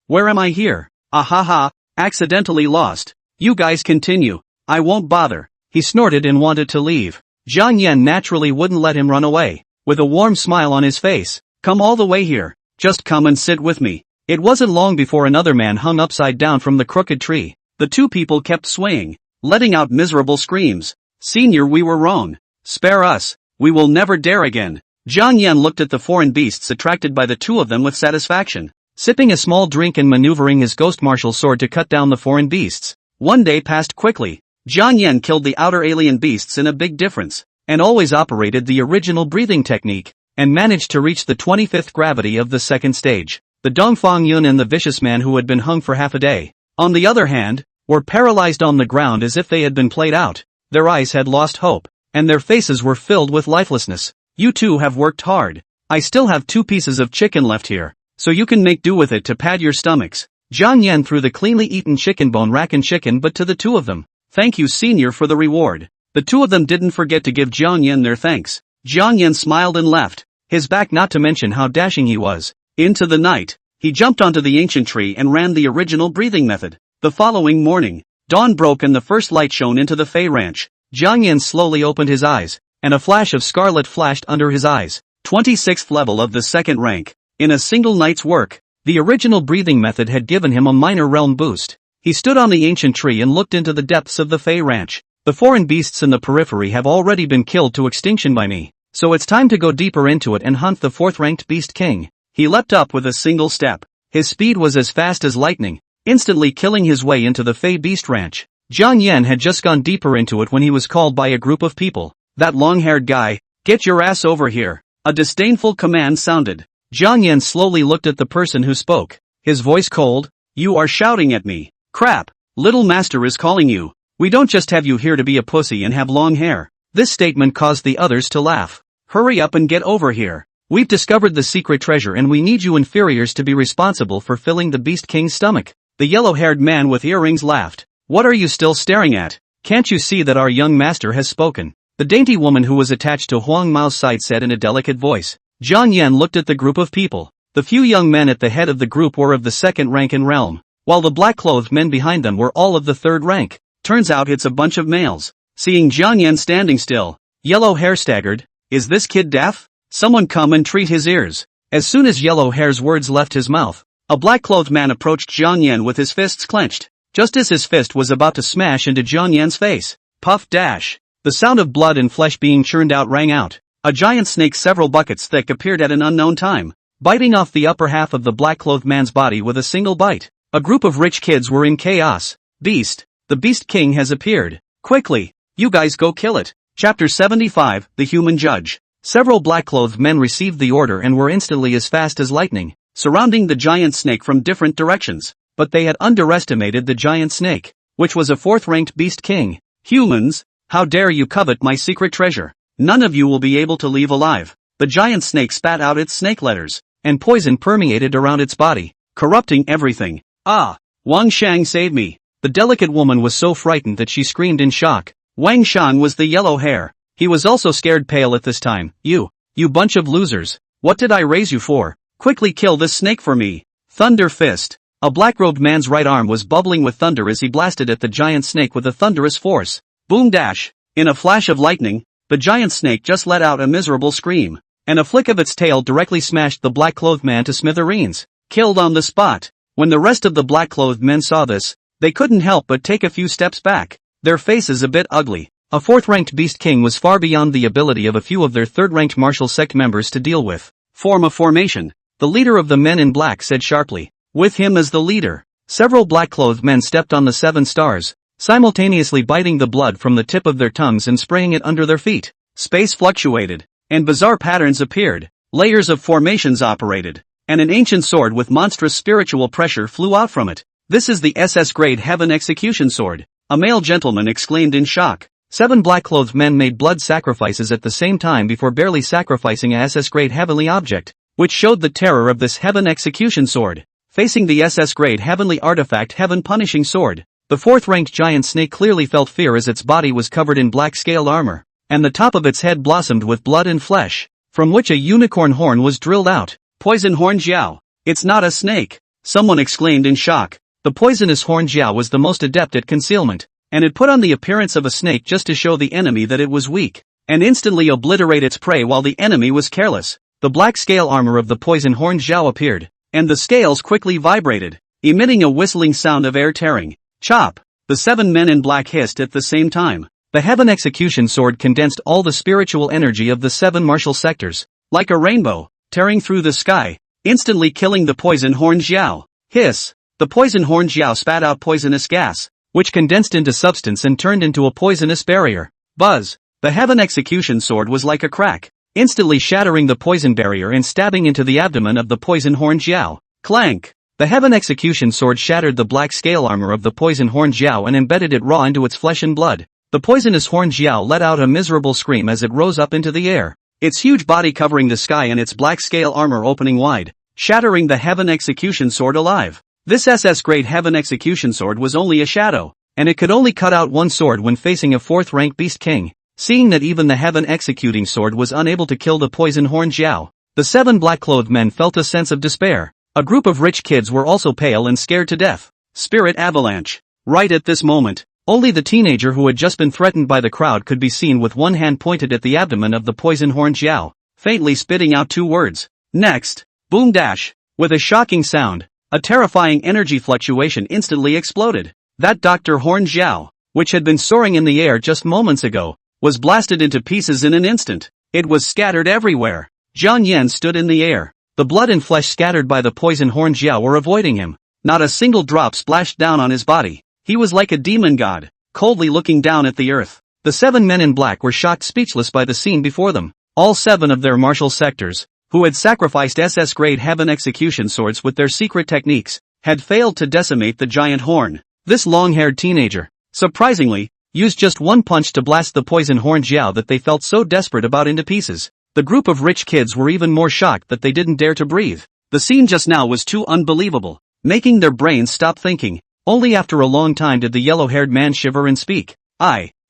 Where am I here? Ahaha, accidentally lost. You guys continue. I won't bother. He snorted and wanted to leave. Jiang Yan naturally wouldn't let him run away. With a warm smile on his face, come all the way here. Just come and sit with me. It wasn't long before another man hung upside down from the crooked tree. The two people kept swaying, letting out miserable screams. Senior, we were wrong. Spare us. We will never dare again. Jiang Yan looked at the foreign beasts attracted by the two of them with satisfaction, sipping a small drink and maneuvering his ghost martial sword to cut down the foreign beasts. One day passed quickly. Jiang Yan killed the outer alien beasts in a big difference, and always operated the original breathing technique, and managed to reach the 25th gravity of the second stage. The Dongfang Yun and the vicious man who had been hung for half a day, on the other hand, were paralyzed on the ground as if they had been played out. Their eyes had lost hope, and their faces were filled with lifelessness. You two have worked hard. I still have 2 pieces of chicken left here, so you can make do with it to pad your stomachs. Jiang Yan threw the cleanly eaten chicken bone rack and chicken but to the two of them. Thank you, senior, for the reward. The two of them didn't forget to give Jiang Yan their thanks. Jiang Yan smiled and left, his back not to mention how dashing he was. Into the night, he jumped onto the ancient tree and ran the original breathing method. The following morning, dawn broke and the first light shone into the Fei Ranch. Jiang Yan slowly opened his eyes. and a flash of scarlet flashed under his eyes. 26th level of the second rank. In a single night's work, the original breathing method had given him a minor realm boost. He stood on the ancient tree and looked into the depths of the Fey Ranch. The foreign beasts in the periphery have already been killed to extinction by me, so it's time to go deeper into it and hunt the 4th-ranked Beast King. He leapt up with a single step. His speed was as fast as lightning, instantly killing his way into the Fey Beast Ranch. Jiang Yan had just gone deeper into it when he was called by a group of people. "That long-haired guy, get your ass over here." A disdainful command sounded. Jiang Yan slowly looked at the person who spoke, his voice cold. "You are shouting at me. Crap, little master is calling you. We don't just have you here to be a pussy and have long hair." This statement caused the others to laugh. "Hurry up and get over here. We've discovered the secret treasure and we need you inferiors to be responsible for filling the Beast King's stomach." The yellow-haired man with earrings laughed. "What are you still staring at? Can't you see that our young master has spoken?" The dainty woman who was attached to Huang Mao's side said in a delicate voice. Jiang Yan looked at the group of people. The few young men at the head of the group were of the 2nd rank in realm, while the black-clothed men behind them were all of the 3rd rank. Turns out it's a bunch of males. Seeing Jiang Yan standing still, Yellow Hair staggered. "Is this kid deaf? Someone come and treat his ears." As soon as Yellow Hair's words left his mouth, a black-clothed man approached Jiang Yan with his fists clenched. Just as his fist was about to smash into Jiang Yan's face, puff dash. The sound of blood and flesh being churned out rang out. A giant snake several buckets thick appeared at an unknown time, biting off the upper half of the black-clothed man's body with a single bite. A group of rich kids were in chaos. "Beast, the Beast King has appeared. Quickly, you guys go kill it." Chapter 75, The Human Judge. Several black-clothed men received the order and were instantly as fast as lightning, surrounding the giant snake from different directions. But they had underestimated the giant snake, which was a 4th-ranked Beast King. "Humans, how dare you covet my secret treasure? None of you will be able to leave alive." The giant snake spat out its snake letters, and poison permeated around its body, corrupting everything. "Ah! Wang Shang, save me." The delicate woman was so frightened that she screamed in shock. Wang Shang was the yellow hair. He was also scared pale at this time. You bunch of losers. What did I raise you for? Quickly kill this snake for me." Thunder Fist. A black-robed man's right arm was bubbling with thunder as he blasted at the giant snake with a thunderous force. Boom dash. In a flash of lightning, the giant snake just let out a miserable scream, and a flick of its tail directly smashed the black-clothed man to smithereens. Killed on the spot. When the rest of the black-clothed men saw this, they couldn't help but take a few steps back, their faces a bit ugly. A 4th-ranked Beast King was far beyond the ability of a few of their 3rd-ranked martial sect members to deal with. "Form a formation," the leader of the men in black said sharply. With him as the leader, several black-clothed men stepped on the 7 stars, simultaneously biting the blood from the tip of their tongues and spraying it under their feet. Space fluctuated, and bizarre patterns appeared. Layers of formations operated, and an ancient sword with monstrous spiritual pressure flew out from it. "This is the SS-grade Heaven Execution Sword," a male gentleman exclaimed in shock. 7 black-clothed men made blood sacrifices at the same time before barely sacrificing a SS-grade heavenly object, which showed the terror of this Heaven Execution Sword. Facing the SS-grade heavenly artifact Heaven Punishing Sword, the 4th-ranked giant snake clearly felt fear as its body was covered in black-scaled armor, and the top of its head blossomed with blood and flesh, from which a unicorn horn was drilled out. "Poison Horn Jiao. It's not a snake," someone exclaimed in shock. The poisonous Horn Jiao was the most adept at concealment, and it put on the appearance of a snake just to show the enemy that it was weak, and instantly obliterate its prey while the enemy was careless. The black scale armor of the poison Horn Jiao appeared, and the scales quickly vibrated, emitting a whistling sound of air tearing. Chop! The 7 men in black hissed at the same time. The Heaven Execution Sword condensed all the spiritual energy of the 7 martial sectors, like a rainbow, tearing through the sky, instantly killing the poison Horn Jiao. Hiss! The poison Horn Jiao spat out poisonous gas, which condensed into substance and turned into a poisonous barrier. Buzz! The Heaven Execution Sword was like a crack, instantly shattering the poison barrier and stabbing into the abdomen of the poison Horn Jiao. Clank! The Heaven Execution Sword shattered the black scale armor of the poison Horn Jiao and embedded it raw into its flesh and blood. The poisonous Horn Jiao let out a miserable scream as it rose up into the air, its huge body covering the sky and its black scale armor opening wide, shattering the Heaven Execution Sword alive. This SS-grade Heaven Execution Sword was only a shadow, and it could only cut out one sword when facing a 4th-rank Beast King. Seeing that even the Heaven Executing Sword was unable to kill the poison Horn Jiao, the 7 black-clothed men felt a sense of despair. A group of rich kids were also pale and scared to death. Spirit Avalanche. Right at this moment, Only the teenager who had just been threatened by the crowd could be seen with one hand pointed at the abdomen of the poison horn Jiao, faintly spitting out 2 words. Next, boom dash. With a shocking sound, a terrifying energy fluctuation instantly exploded. That Dr. Horn Jiao, which had been soaring in the air just moments ago, was blasted into pieces in an instant. It was scattered everywhere. Jiang Yan stood in the air. The blood and flesh scattered by the poison horn Jiao were avoiding him. Not a single drop splashed down on his body. He was like a demon god, coldly looking down at the earth. The 7 men in black were shocked speechless by the scene before them. All 7 of their martial sectors, who had sacrificed SS-grade heaven execution swords with their secret techniques, had failed to decimate the giant horn. This long-haired teenager, surprisingly, used just 1 punch to blast the poison horn Jiao that they felt so desperate about into pieces. The group of rich kids were even more shocked that they didn't dare to breathe. The scene just now was too unbelievable, making their brains stop thinking. Only after a long time did the yellow-haired man shiver and speak.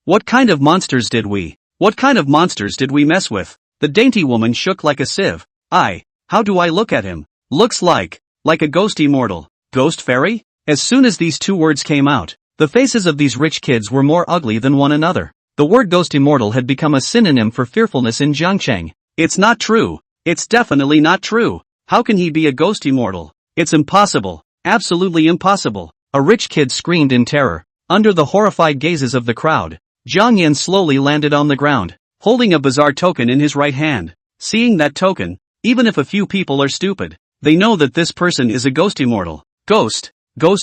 What kind of monsters did we mess with? The dainty woman shook like a sieve. How do I look at him? Looks like a ghost immortal. Ghost fairy? As soon as these 2 words came out, the faces of these rich kids were more ugly than one another. The word ghost immortal had become a synonym for fearfulness in Jiangcheng. It's not true. It's definitely not true. How can he be a ghost immortal? It's impossible. Absolutely impossible. A rich kid screamed in terror. Under the horrified gazes of the crowd, Jiang Yan slowly landed on the ground, holding a bizarre token in his right hand. Seeing that token, even if a few people are stupid, they know that this person is a ghost immortal. Ghost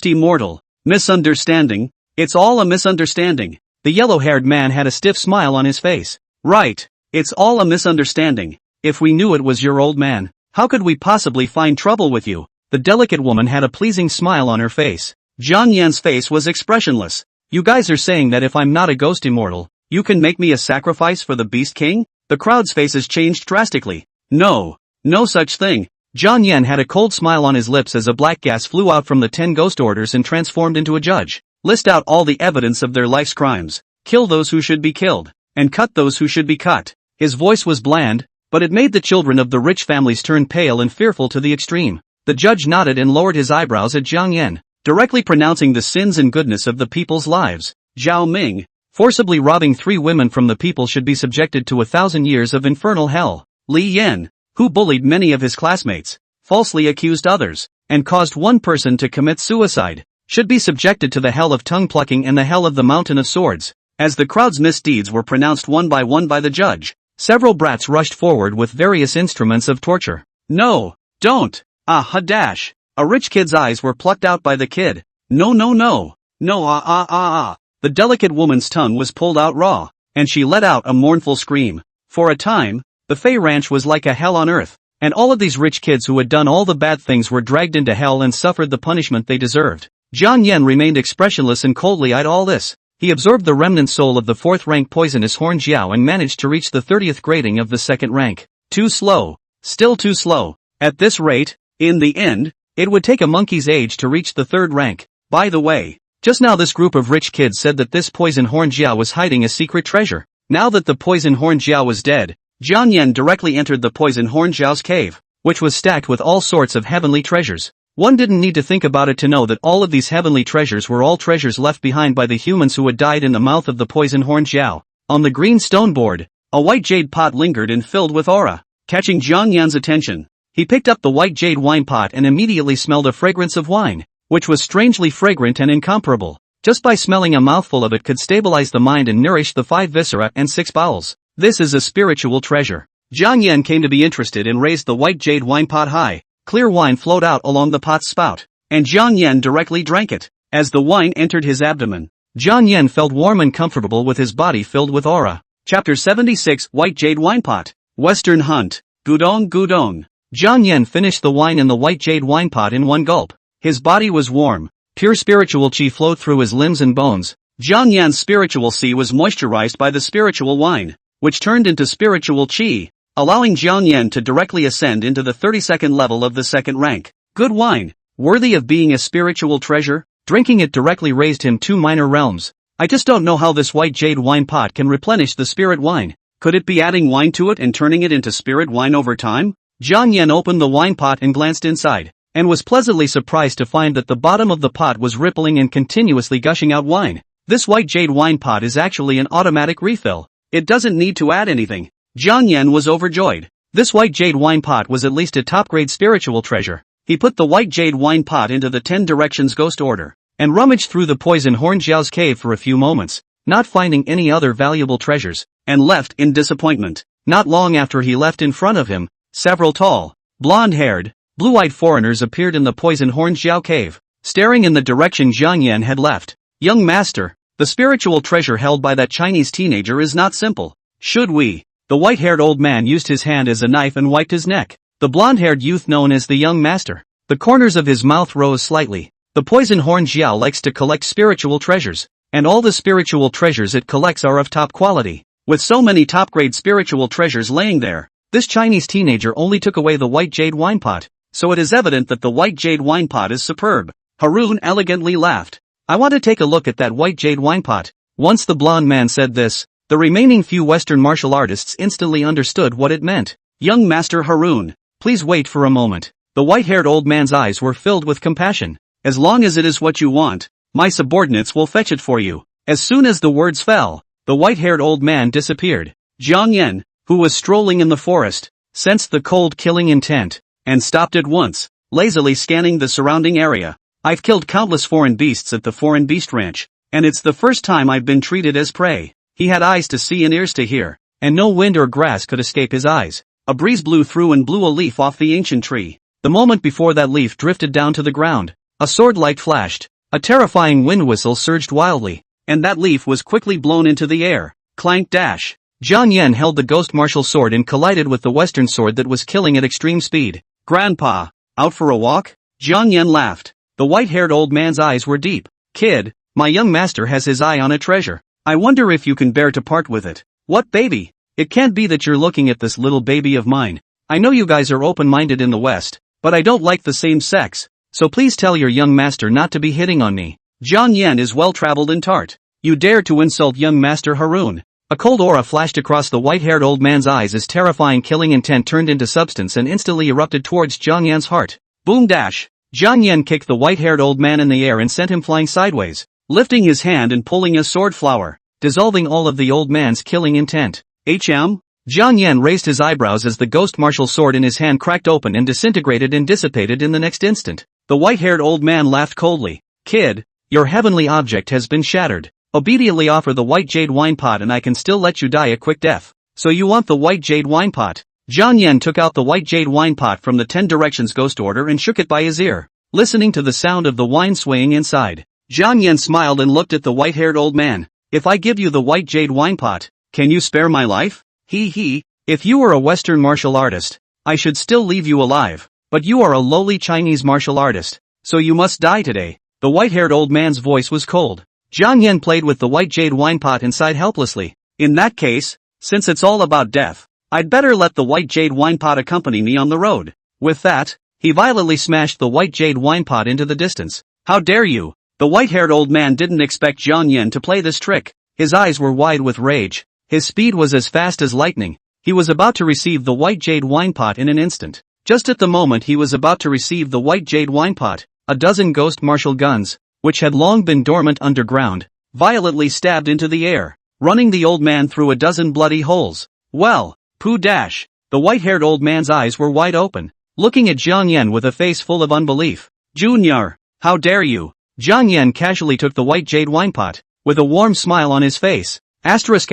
immortal. Misunderstanding. It's all a misunderstanding. The yellow-haired man had a stiff smile on his face. Right. It's all a misunderstanding. If we knew it was your old man, how could we possibly find trouble with you? The delicate woman had a pleasing smile on her face. Jiang Yan's face was expressionless. You guys are saying that if I'm not a ghost immortal, you can make me a sacrifice for the Beast King? The crowd's faces changed drastically. No such thing. Jiang Yan had a cold smile on his lips as a black gas flew out from the 10 ghost orders and transformed into a judge. List out all the evidence of their life's crimes. Kill those who should be killed, and cut those who should be cut. His voice was bland, but it made the children of the rich families turn pale and fearful to the extreme. The judge nodded and lowered his eyebrows at Jiang Yan, directly pronouncing the sins and goodness of the people's lives. Zhao Ming, forcibly robbing 3 women from the people should be subjected to 1,000 years of infernal hell. Li Yan, who bullied many of his classmates, falsely accused others, and caused 1 person to commit suicide, should be subjected to the hell of tongue plucking and the hell of the mountain of swords. As the crowd's misdeeds were pronounced one by the judge, several brats rushed forward with various instruments of torture. No, don't. Dash. A rich kid's eyes were plucked out by the kid. No. The delicate woman's tongue was pulled out raw, and she let out a mournful scream. For a time, the Fey Ranch was like a hell on earth, and all of these rich kids who had done all the bad things were dragged into hell and suffered the punishment they deserved. Jiang Yan remained expressionless and coldly eyed all this. He absorbed the remnant soul of the 4th rank poisonous horn Jiao and managed to reach the 30th grading of the 2nd rank. Too slow. Still too slow. At this rate, in the end, it would take a monkey's age to reach the 3rd rank. By the way, just now this group of rich kids said that this poison horn Jiao was hiding a secret treasure. Now that the poison horn Jiao was dead, Jiang Yan directly entered the poison horn Jiao's cave, which was stacked with all sorts of heavenly treasures. One didn't need to think about it to know that all of these heavenly treasures were all treasures left behind by the humans who had died in the mouth of the poison horn Jiao. On the green stone board, a white jade pot lingered and filled with aura. Catching Jiang Yan's attention, he picked up the white jade wine pot and immediately smelled a fragrance of wine, which was strangely fragrant and incomparable. Just by smelling a mouthful of it could stabilize the mind and nourish the 5 viscera and 6 bowels. This is a spiritual treasure. Jiang Yan came to be interested and raised the white jade wine pot high. Clear wine flowed out along the pot's spout, and Jiang Yan directly drank it. As the wine entered his abdomen, Jiang Yan felt warm and comfortable with his body filled with aura. Chapter 76 White Jade Wine Pot. Western Hunt. Gudong. Jiang Yan finished the wine in the white jade wine pot in one gulp. His body was warm. Pure spiritual qi flowed through his limbs and bones. Jiang Yan's spiritual qi was moisturized by the spiritual wine, which turned into spiritual qi, allowing Jiang Yan to directly ascend into the 32nd level of the 2nd rank. Good wine, worthy of being a spiritual treasure. Drinking it directly raised him 2 minor realms. I just don't know how this white jade wine pot can replenish the spirit wine. Could it be adding wine to it and turning it into spirit wine over time? Jiang Yan opened the wine pot and glanced inside, and was pleasantly surprised to find that the bottom of the pot was rippling and continuously gushing out wine. This white jade wine pot is actually an automatic refill. It doesn't need to add anything. Jiang Yan was overjoyed. This white jade wine pot was at least a top-grade spiritual treasure. He put the white jade wine pot into the 10 Directions Ghost Order, and rummaged through the poison horn Jiao's cave for a few moments, not finding any other valuable treasures, and left in disappointment. Not long after he left, in front of him, several tall, blonde-haired, blue-eyed foreigners appeared in the poison horn Jiao cave, staring in the direction Jiang Yan had left. Young master, the spiritual treasure held by that Chinese teenager is not simple. Should we? The white-haired old man used his hand as a knife and wiped his neck. The blonde-haired youth known as the young master. The corners of his mouth rose slightly. The poison horn Jiao likes to collect spiritual treasures, and all the spiritual treasures it collects are of top quality. With so many top-grade spiritual treasures laying there, this Chinese teenager only took away the white jade wine pot, so it is evident that the white jade wine pot is superb. Harun elegantly laughed. I want to take a look at that white jade wine pot. Once the blonde man said this, the remaining few Western martial artists instantly understood what it meant. Young Master Harun, please wait for a moment. The white-haired old man's eyes were filled with compassion. As long as it is what you want, my subordinates will fetch it for you. As soon as the words fell, the white-haired old man disappeared. Jiang Yan, who was strolling in the forest, sensed the cold killing intent, and stopped at once, lazily scanning the surrounding area. I've killed countless foreign beasts at the Foreign Beast Ranch, and it's the first time I've been treated as prey. He had eyes to see and ears to hear, and no wind or grass could escape his eyes. A breeze blew through and blew a leaf off the ancient tree. The moment before that leaf drifted down to the ground, a sword light flashed, a terrifying wind whistle surged wildly, and that leaf was quickly blown into the air. Clank dash. Jiang Yan held the ghost martial sword and collided with the western sword that was killing at extreme speed. Grandpa, out for a walk? Jiang Yan laughed. The white-haired old man's eyes were deep. Kid, my young master has his eye on a treasure. I wonder if you can bear to part with it. What baby? It can't be that you're looking at this little baby of mine. I know you guys are open-minded in the West, but I don't like the same sex, so please tell your young master not to be hitting on me. Jiang Yan is well-traveled and tart. You dare to insult young master Harun. A cold aura flashed across the white-haired old man's eyes as terrifying killing intent turned into substance and instantly erupted towards Jiang Yan's heart. Boom dash. Jiang Yan kicked the white-haired old man in the air and sent him flying sideways, lifting his hand and pulling a sword flower, dissolving all of the old man's killing intent. HM? Jiang Yan raised his eyebrows as the ghost martial sword in his hand cracked open and disintegrated and dissipated in the next instant. The white-haired old man laughed coldly. Kid, your heavenly object has been shattered. Obediently offer the white jade wine pot and I can still let you die a quick death. So you want the white jade wine pot? Jiang Yan took out the white jade wine pot from the 10 Directions Ghost Order and shook it by his ear, listening to the sound of the wine swaying inside. Jiang Yan smiled and looked at the white-haired old man. If I give you the white jade wine pot, can you spare my life? If you were a Western martial artist, I should still leave you alive, but you are a lowly Chinese martial artist, so you must die today. The white-haired old man's voice was cold. Jiang Yan played with the white jade wine pot inside helplessly. In that case, since it's all about death, I'd better let the white jade wine pot accompany me on the road. With that, he violently smashed the white jade wine pot into the distance. How dare you? The white-haired old man didn't expect Jiang Yan to play this trick. His eyes were wide with rage. His speed was as fast as lightning. He was about to receive the white jade wine pot in an instant. Just at the moment he was about to receive the white jade wine pot, a dozen ghost martial guns, which had long been dormant underground, violently stabbed into the air, running the old man through a dozen bloody holes. Well, poo dash. The white-haired old man's eyes were wide open, looking at Jiang Yan with a face full of unbelief. Junior, how dare you? Jiang Yan casually took the white jade wine pot, with a warm smile on his face. Asterisk.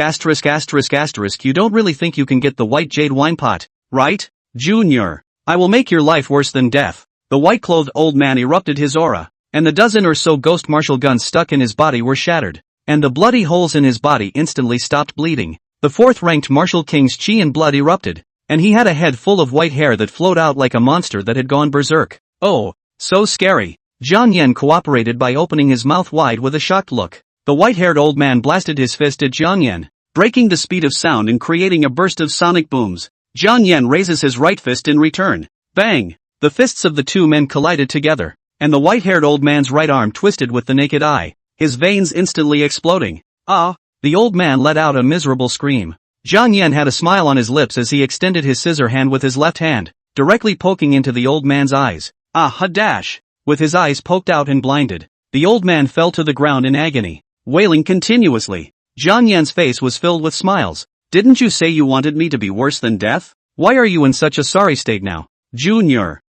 You don't really think you can get the white jade wine pot, right? Junior, I will make your life worse than death. The white-clothed old man erupted his aura, and the dozen or so ghost martial guns stuck in his body were shattered, and the bloody holes in his body instantly stopped bleeding. The fourth-ranked martial king's chi and blood erupted, and he had a head full of white hair that flowed out like a monster that had gone berserk. Oh, so scary. Jiang Yan cooperated by opening his mouth wide with a shocked look. The white-haired old man blasted his fist at Jiang Yan, breaking the speed of sound and creating a burst of sonic booms. Jiang Yan raises his right fist in return. Bang! The fists of the two men collided together, and the white-haired old man's right arm twisted with the naked eye, his veins instantly exploding. Ah! The old man let out a miserable scream. Jiang Yan had a smile on his lips as he extended his scissor hand with his left hand, directly poking into the old man's eyes. Ah ha dash! With his eyes poked out and blinded, the old man fell to the ground in agony. wailing continuously. Jiang Yan's face was filled with smiles. Didn't you say you wanted me to be worse than death? Why are you in such a sorry state now? Junior.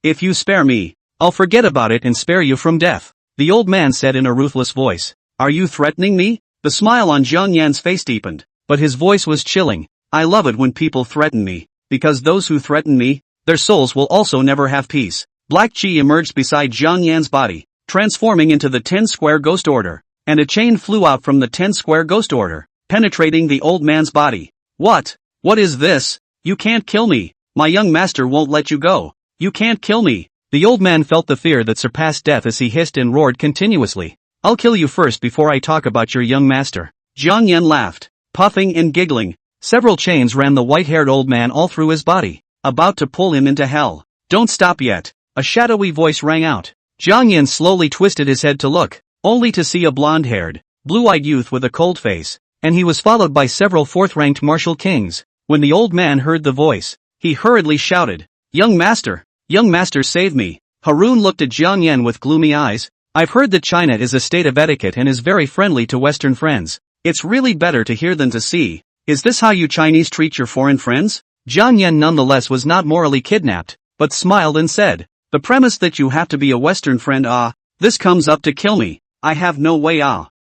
If you spare me, I'll forget about it and spare you from death, the old man said in a ruthless voice. Are you threatening me? The smile on Jiang Yan's face deepened, but his voice was chilling. I love it when people threaten me, because those who threaten me, their souls will also never have peace. Black chi emerged beside Jiang Yan's body, transforming into the 10-square ghost order, and a chain flew out from the 10-square ghost order, penetrating the old man's body. What? What is this? You can't kill me. My young master won't let you go. You can't kill me. The old man felt the fear that surpassed death as he hissed and roared continuously. I'll kill you first before I talk about your young master. Jiang Yan laughed, puffing and giggling. Several chains ran the white-haired old man all through his body, about to pull him into hell. Don't stop yet. A shadowy voice rang out. Jiang Yan slowly twisted his head to look, only to see a blonde-haired, blue-eyed youth with a cold face, and he was followed by several fourth-ranked martial kings. When the old man heard the voice, he hurriedly shouted, Young master, save me. Harun looked at Jiang Yan with gloomy eyes. I've heard that China is a state of etiquette and is very friendly to Western friends. It's really better to hear than to see. Is this how you Chinese treat your foreign friends? Jiang Yan nonetheless was not morally kidnapped, but smiled and said, the premise that you have to be a Western friend, this comes up to kill me. I have no way,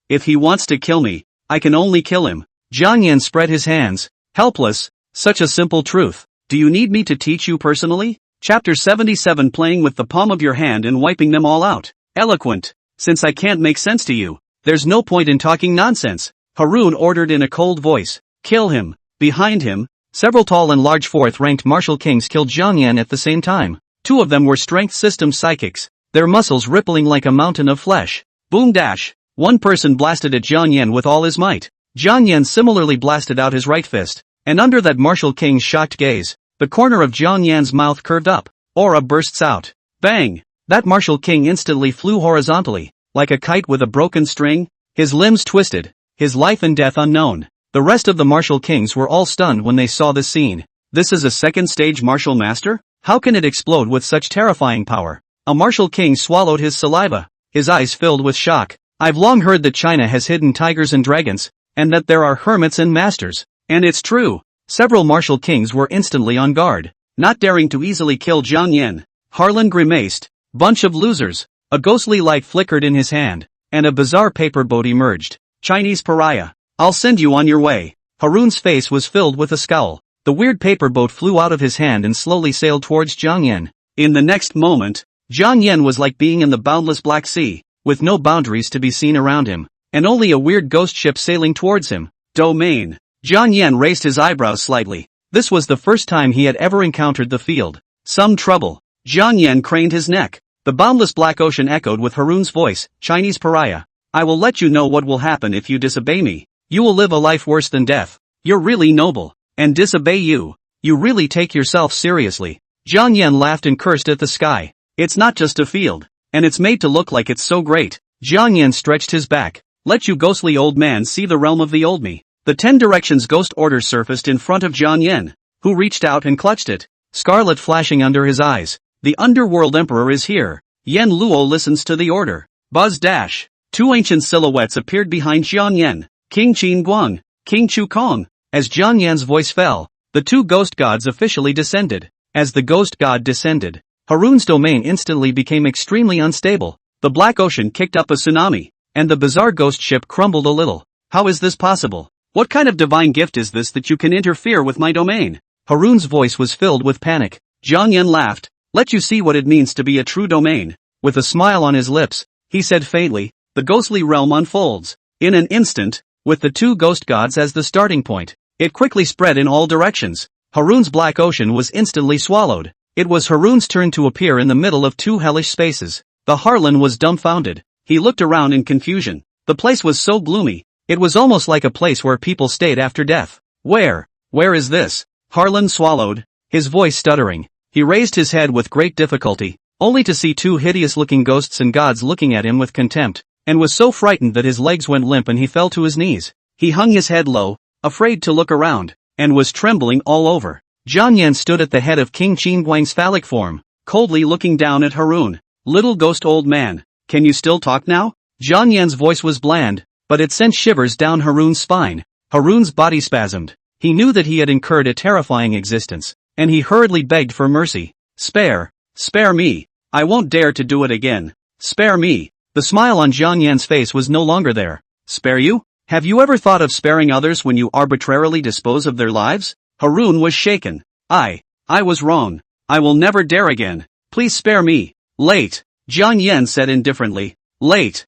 If he wants to kill me, I can only kill him. Jiang Yan spread his hands, helpless. Such a simple truth. Do you need me to teach you personally? Chapter 77. Playing with the palm of your hand and wiping them all out. Eloquent. Since I can't make sense to you, there's no point in talking nonsense. Harun ordered in a cold voice. Kill him. Behind him, several tall and large fourth-ranked martial kings killed Jiang Yan at the same time. Two of them were strength system psychics, their muscles rippling like a mountain of flesh. Boom dash. One person blasted at Jiang Yan with all his might. Jiang Yan similarly blasted out his right fist, and under that martial king's shocked gaze, the corner of Jiang Yan's mouth curved up. Aura bursts out. Bang! That martial king instantly flew horizontally, like a kite with a broken string, his limbs twisted, his life and death unknown. The rest of the martial kings were all stunned when they saw this scene. This is a second-stage martial master? How can it explode with such terrifying power? A martial king swallowed his saliva, his eyes filled with shock. I've long heard that China has hidden tigers and dragons, and that there are hermits and masters. And it's true. Several martial kings were instantly on guard, not daring to easily kill Jiang Yan. Harlan grimaced. Bunch of losers. A ghostly light flickered in his hand, and a bizarre paper boat emerged. Chinese pariah. I'll send you on your way. Harun's face was filled with a scowl. The weird paper boat flew out of his hand and slowly sailed towards Jiang Yan. In the next moment, Jiang Yan was like being in the boundless Black Sea, with no boundaries to be seen around him, and only a weird ghost ship sailing towards him. Domain. Jiang Yan raised his eyebrows slightly. This was the first time he had ever encountered the field. Some trouble. Jiang Yan craned his neck. The boundless black ocean echoed with Harun's voice, Chinese pariah. I will let you know what will happen if you disobey me. You will live a life worse than death. You're really noble. And disobey you. You really take yourself seriously. Jiang Yan laughed and cursed at the sky. It's not just a field. And it's made to look like it's so great. Jiang Yan stretched his back. Let you ghostly old man see the realm of the old me. The 10 directions ghost order surfaced in front of Jiang Yan, who reached out and clutched it. Scarlet flashing under his eyes. The underworld emperor is here. Yan Luo listens to the order. Buzz dash. Two ancient silhouettes appeared behind Jiang Yan. King Qin Guang, King Chu Kong. As Jiang Yan's voice fell, the two ghost gods officially descended. As the ghost god descended, Harun's domain instantly became extremely unstable. The black ocean kicked up a tsunami, and the bizarre ghost ship crumbled a little. How is this possible? What kind of divine gift is this that you can interfere with my domain? Harun's voice was filled with panic. Jiang Yan laughed. Let you see what it means to be a true domain. With a smile on his lips, he said faintly, the ghostly realm unfolds. In an instant, with the two ghost gods as the starting point, it quickly spread in all directions. Harun's black ocean was instantly swallowed. It was Harun's turn to appear in the middle of two hellish spaces. The Harlan was dumbfounded. He looked around in confusion. The place was so gloomy. It was almost like a place where people stayed after death. Where is this? Harlan swallowed, his voice stuttering. He raised his head with great difficulty, only to see two hideous-looking ghosts and gods looking at him with contempt, and was so frightened that his legs went limp and he fell to his knees. He hung his head low, afraid to look around, and was trembling all over. Jiang Yan stood at the head of King Qin Guang's phallic form, coldly looking down at Harun. Little ghost old man, can you still talk now? Jiang Yan's voice was bland, but it sent shivers down Haroon's spine. Haroon's body spasmed. He knew that he had incurred a terrifying existence, and he hurriedly begged for mercy. Spare me. I won't dare to do it again. Spare me. The smile on Jiang Yan's face was no longer there. Spare you? Have you ever thought of sparing others when you arbitrarily dispose of their lives? Haroon was shaken. I was wrong. I will never dare again. Please spare me. Late. Jiang Yan said indifferently. Late.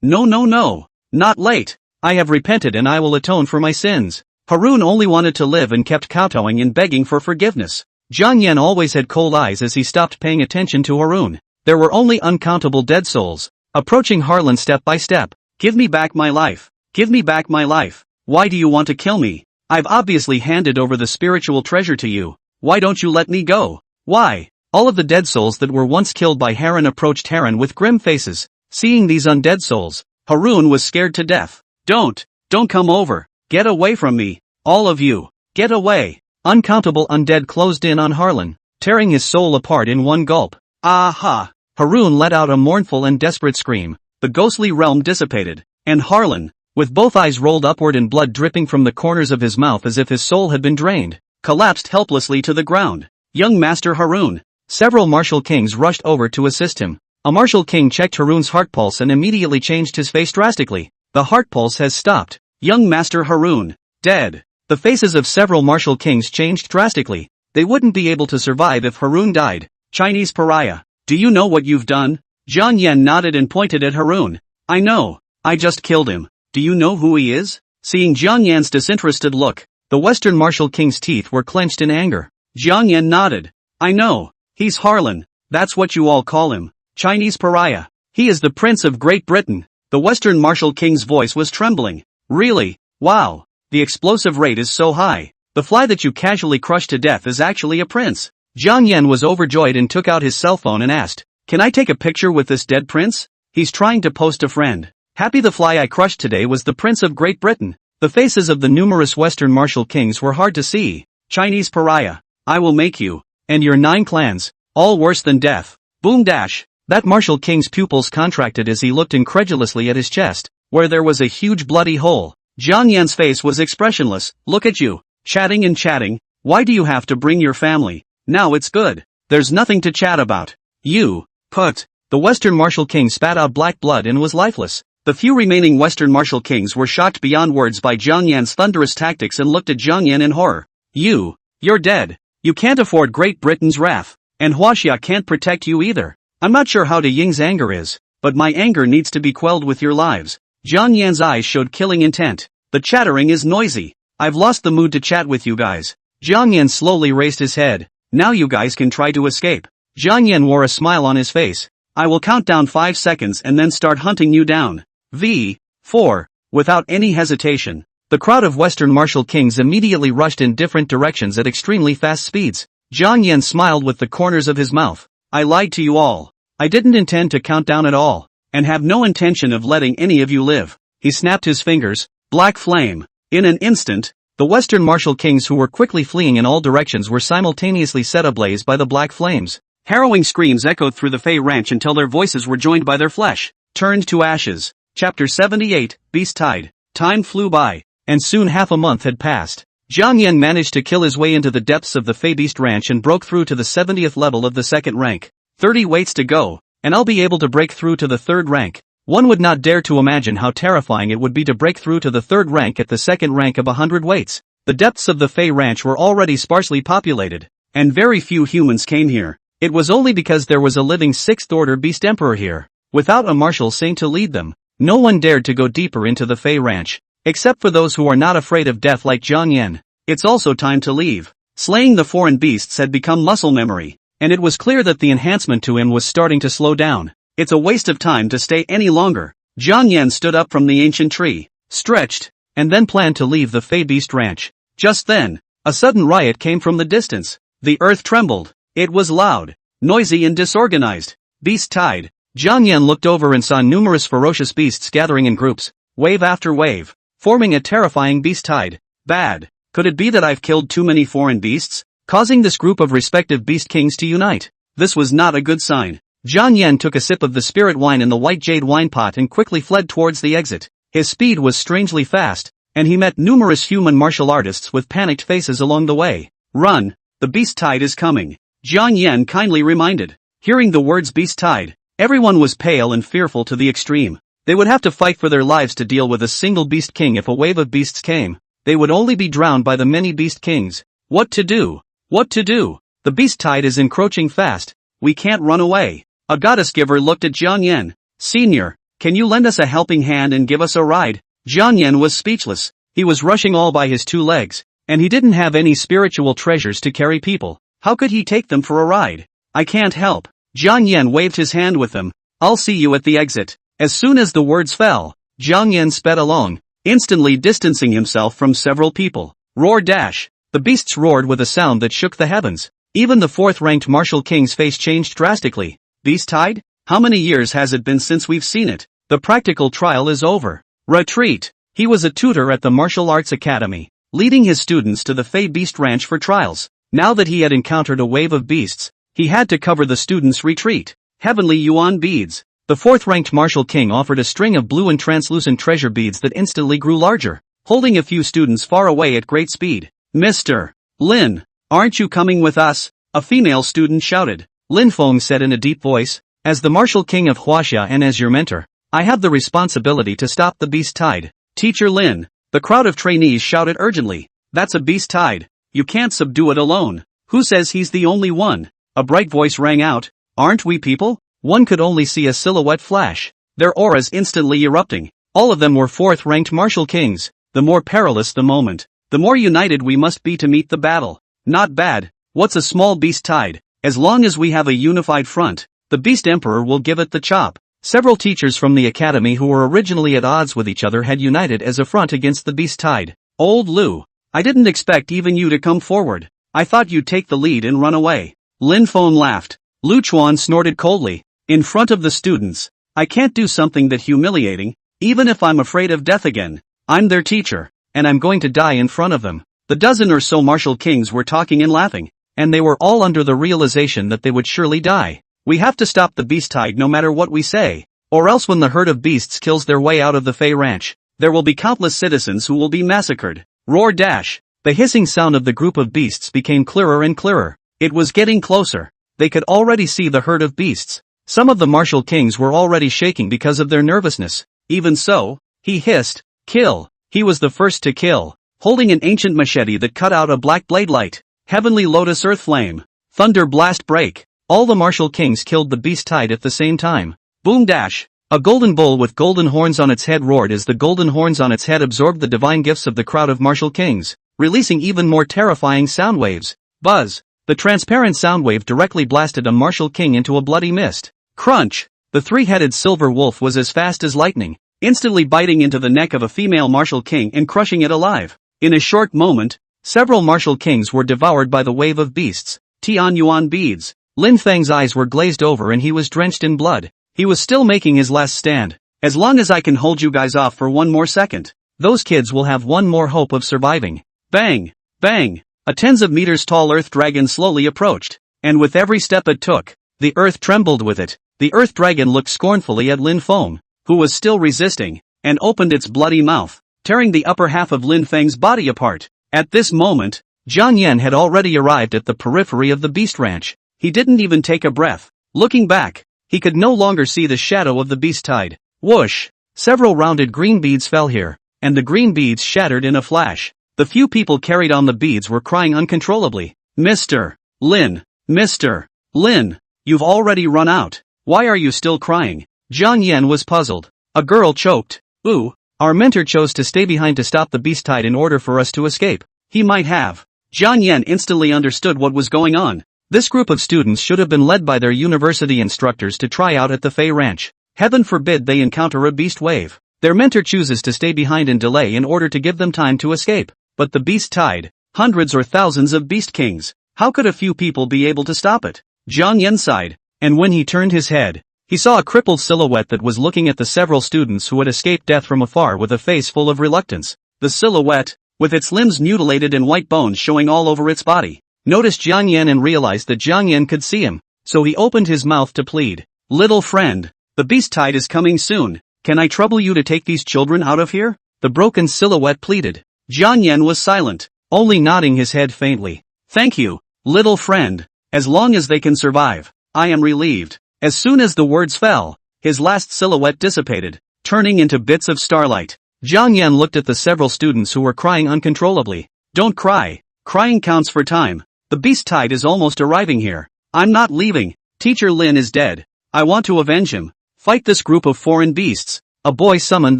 No. Not late. I have repented and I will atone for my sins. Haroon only wanted to live and kept kowtowing and begging for forgiveness. Jiang Yan always had cold eyes as he stopped paying attention to Haroon. There were only uncountable dead souls, approaching Harlan step by step. Give me back my life. Give me back my life. Why do you want to kill me? I've obviously handed over the spiritual treasure to you. Why don't you let me go? Why? All of the dead souls that were once killed by Haran approached Haran with grim faces. Seeing these undead souls, Haroon was scared to death. Don't come over. Get away from me. All of you. Get away. Uncountable undead closed in on Harlan, tearing his soul apart in one gulp. Aha! Haroon let out a mournful and desperate scream. The ghostly realm dissipated, and Harlan, with both eyes rolled upward and blood dripping from the corners of his mouth as if his soul had been drained, collapsed helplessly to the ground. Young Master Haroon. Several martial kings rushed over to assist him. A martial king checked Haroon's heart pulse and immediately changed his face drastically. The heart pulse has stopped. Young Master Haroon. Dead. The faces of several martial kings changed drastically. They wouldn't be able to survive if Haroon died. Chinese pariah. Do you know what you've done? Jiang Yan nodded and pointed at Haroon. I know. I just killed him. Do you know who he is? Seeing Jiang Yan's disinterested look, the Western martial king's teeth were clenched in anger. Jiang Yan nodded. I know. He's Harlan. That's what you all call him. Chinese pariah. He is the Prince of Great Britain. The Western martial king's voice was trembling. Really? Wow. The explosive rate is so high. The fly that you casually crushed to death is actually a prince. Jiang Yan was overjoyed and took out his cell phone and asked, Can I take a picture with this dead prince? He's trying to post a friend. Happy the fly I crushed today was the Prince of Great Britain. The faces of the numerous Western martial kings were hard to see. Chinese pariah. I will make you. And your 9 clans. All worse than death. Boom dash. That martial king's pupils contracted as he looked incredulously at his chest, where there was a huge bloody hole. Jiang Yan's face was expressionless. Look at you. Chatting and chatting. Why do you have to bring your family? Now it's good. There's nothing to chat about. You. Put. The Western martial king spat out black blood and was lifeless. The few remaining Western martial kings were shocked beyond words by Jiang Yan's thunderous tactics and looked at Jiang Yan in horror. You're dead. You can't afford Great Britain's wrath. And Huaxia can't protect you either. I'm not sure how De Ying's anger is, but my anger needs to be quelled with your lives. Jiang Yan's eyes showed killing intent. The chattering is noisy. I've lost the mood to chat with you guys. Jiang Yan slowly raised his head. Now you guys can try to escape. Jiang Yan wore a smile on his face. I will count down 5 seconds and then start hunting you down. V4. Without any hesitation, the crowd of Western martial kings immediately rushed in different directions at extremely fast speeds. Jiang Yan smiled with the corners of his mouth. I lied to you all. I didn't intend to count down at all, and have no intention of letting any of you live. He snapped his fingers. Black flame. In an instant, the Western martial kings who were quickly fleeing in all directions were simultaneously set ablaze by the black flames. Harrowing screams echoed through the Fey Ranch until their voices were joined by their flesh, turned to ashes. Chapter 78, Beast Tide. Time flew by, and soon half a month had passed. Jiang Yan managed to kill his way into the depths of the Fey Beast Ranch and broke through to the 70th level of the 2nd rank. 30 waits to go, and I'll be able to break through to the 3rd rank. One would not dare to imagine how terrifying it would be to break through to the 3rd rank at the 2nd rank of 100 waits. The depths of the Fey Ranch were already sparsely populated, and very few humans came here. It was only because there was a living 6th order Beast Emperor here. Without a martial saint to lead them, no one dared to go deeper into the Fey Ranch. Except for those who are not afraid of death like Jiang Yan. It's also time to leave. Slaying the foreign beasts had become muscle memory, and it was clear that the enhancement to him was starting to slow down. It's a waste of time to stay any longer. Jiang Yan stood up from the ancient tree, stretched, and then planned to leave the Fey Beast Ranch. Just then, a sudden riot came from the distance. The earth trembled. It was loud, noisy and disorganized. Beast Tide. Jiang Yan looked over and saw numerous ferocious beasts gathering in groups, wave after wave, forming a terrifying beast tide. Bad. Could it be that I've killed too many foreign beasts, causing this group of respective beast kings to unite? This was not a good sign. Jiang Yan took a sip of the spirit wine in the white jade wine pot and quickly fled towards the exit. His speed was strangely fast, and he met numerous human martial artists with panicked faces along the way. Run, the beast tide is coming, Jiang Yan kindly reminded. Hearing the words beast tide, everyone was pale and fearful to the extreme. They would have to fight for their lives to deal with a single beast king if a wave of beasts came. They would only be drowned by the many beast kings. What to do? What to do? The beast tide is encroaching fast. We can't run away. A goddess giver looked at Jiang Yan. Senior, can you lend us a helping hand and give us a ride? Jiang Yan was speechless. He was rushing all by his 2 legs, and he didn't have any spiritual treasures to carry people. How could he take them for a ride? I can't help. Jiang Yan waved his hand with them. I'll see you at the exit. As soon as the words fell, Jiang Yan sped along, instantly distancing himself from several people. Roar dash. The beasts roared with a sound that shook the heavens. Even the 4th-ranked martial king's face changed drastically. Beast tide? How many years has it been since we've seen it? The practical trial is over. Retreat. He was a tutor at the Martial Arts Academy, leading his students to the Fey Beast Ranch for trials. Now that he had encountered a wave of beasts, he had to cover the students' retreat. Heavenly Yuan beads. The 4th-ranked martial king offered a string of blue and translucent treasure beads that instantly grew larger, holding a few students far away at great speed. Mr. Lin, aren't you coming with us? A female student shouted. Lin Feng said in a deep voice, as the martial king of Huaxia and as your mentor, I have the responsibility to stop the beast tide. Teacher Lin. The crowd of trainees shouted urgently. That's a beast tide. You can't subdue it alone. Who says he's the only one? A bright voice rang out. Aren't we people? One could only see a silhouette flash, their auras instantly erupting. All of them were 4th-ranked martial kings. The more perilous the moment, the more united we must be to meet the battle. Not bad. What's a small beast tide? As long as we have a unified front, the beast emperor will give it the chop. Several teachers from the academy who were originally at odds with each other had united as a front against the beast tide. Old Lu, I didn't expect even you to come forward. I thought you'd take the lead and run away. Lin Feng laughed. Lu Chuan snorted coldly. In front of the students, I can't do something that humiliating, even if I'm afraid of death again. I'm their teacher, and I'm going to die in front of them. The dozen or so martial kings were talking and laughing, and they were all under the realization that they would surely die. We have to stop the beast tide no matter what we say, or else when the herd of beasts kills their way out of the Fey Ranch, there will be countless citizens who will be massacred. Roar dash. The hissing sound of the group of beasts became clearer and clearer. It was getting closer. They could already see the herd of beasts. Some of the martial kings were already shaking because of their nervousness. Even so, he hissed, kill. He was the first to kill, holding an ancient machete that cut out a black blade light. Heavenly Lotus Earth Flame. Thunder Blast Break. All the martial kings killed the beast tide at the same time. Boom dash. A golden bull with golden horns on its head roared as the golden horns on its head absorbed the divine gifts of the crowd of martial kings, releasing even more terrifying sound waves. Buzz. The transparent sound wave directly blasted a martial king into a bloody mist. Crunch. The 3-headed silver wolf was as fast as lightning, instantly biting into the neck of a female martial king and crushing it alive. In a short moment, several martial kings were devoured by the wave of beasts. Tian Yuan beads. Lin Feng's eyes were glazed over and he was drenched in blood. He was still making his last stand. As long as I can hold you guys off for one more second, those kids will have one more hope of surviving. Bang! Bang! A tens of meters tall earth dragon slowly approached, and with every step it took, the earth trembled with it. The earth dragon looked scornfully at Lin Feng, who was still resisting, and opened its bloody mouth, tearing the upper half of Lin Feng's body apart. At this moment, Jiang Yan had already arrived at the periphery of the beast ranch. He didn't even take a breath. Looking back, he could no longer see the shadow of the beast tide. Whoosh! Several rounded green beads fell here, and the green beads shattered in a flash. The few people carried on the beads were crying uncontrollably. Mr. Lin! Mr. Lin! You've already run out. Why are you still crying? Jiang Yan was puzzled. A girl choked. Ooh, our mentor chose to stay behind to stop the beast tide in order for us to escape. He might have. Jiang Yan instantly understood what was going on. This group of students should have been led by their university instructors to try out at the Fey Ranch. Heaven forbid they encounter a beast wave. Their mentor chooses to stay behind and delay in order to give them time to escape. But the beast tide, hundreds or thousands of beast kings, how could a few people be able to stop it? Jiang Yan sighed, and when he turned his head, he saw a crippled silhouette that was looking at the several students who had escaped death from afar with a face full of reluctance. The silhouette, with its limbs mutilated and white bones showing all over its body, noticed Jiang Yan and realized that Jiang Yan could see him, so he opened his mouth to plead. Little friend, the beast tide is coming soon. Can I trouble you to take these children out of here? The broken silhouette pleaded. Jiang Yan was silent, only nodding his head faintly. Thank you, little friend. As long as they can survive, I am relieved. As soon as the words fell, his last silhouette dissipated, turning into bits of starlight. Jiang Yan looked at the several students who were crying uncontrollably. Don't cry. Crying counts for time. The beast tide is almost arriving here. I'm not leaving. Teacher Lin is dead. I want to avenge him. Fight this group of foreign beasts. A boy summoned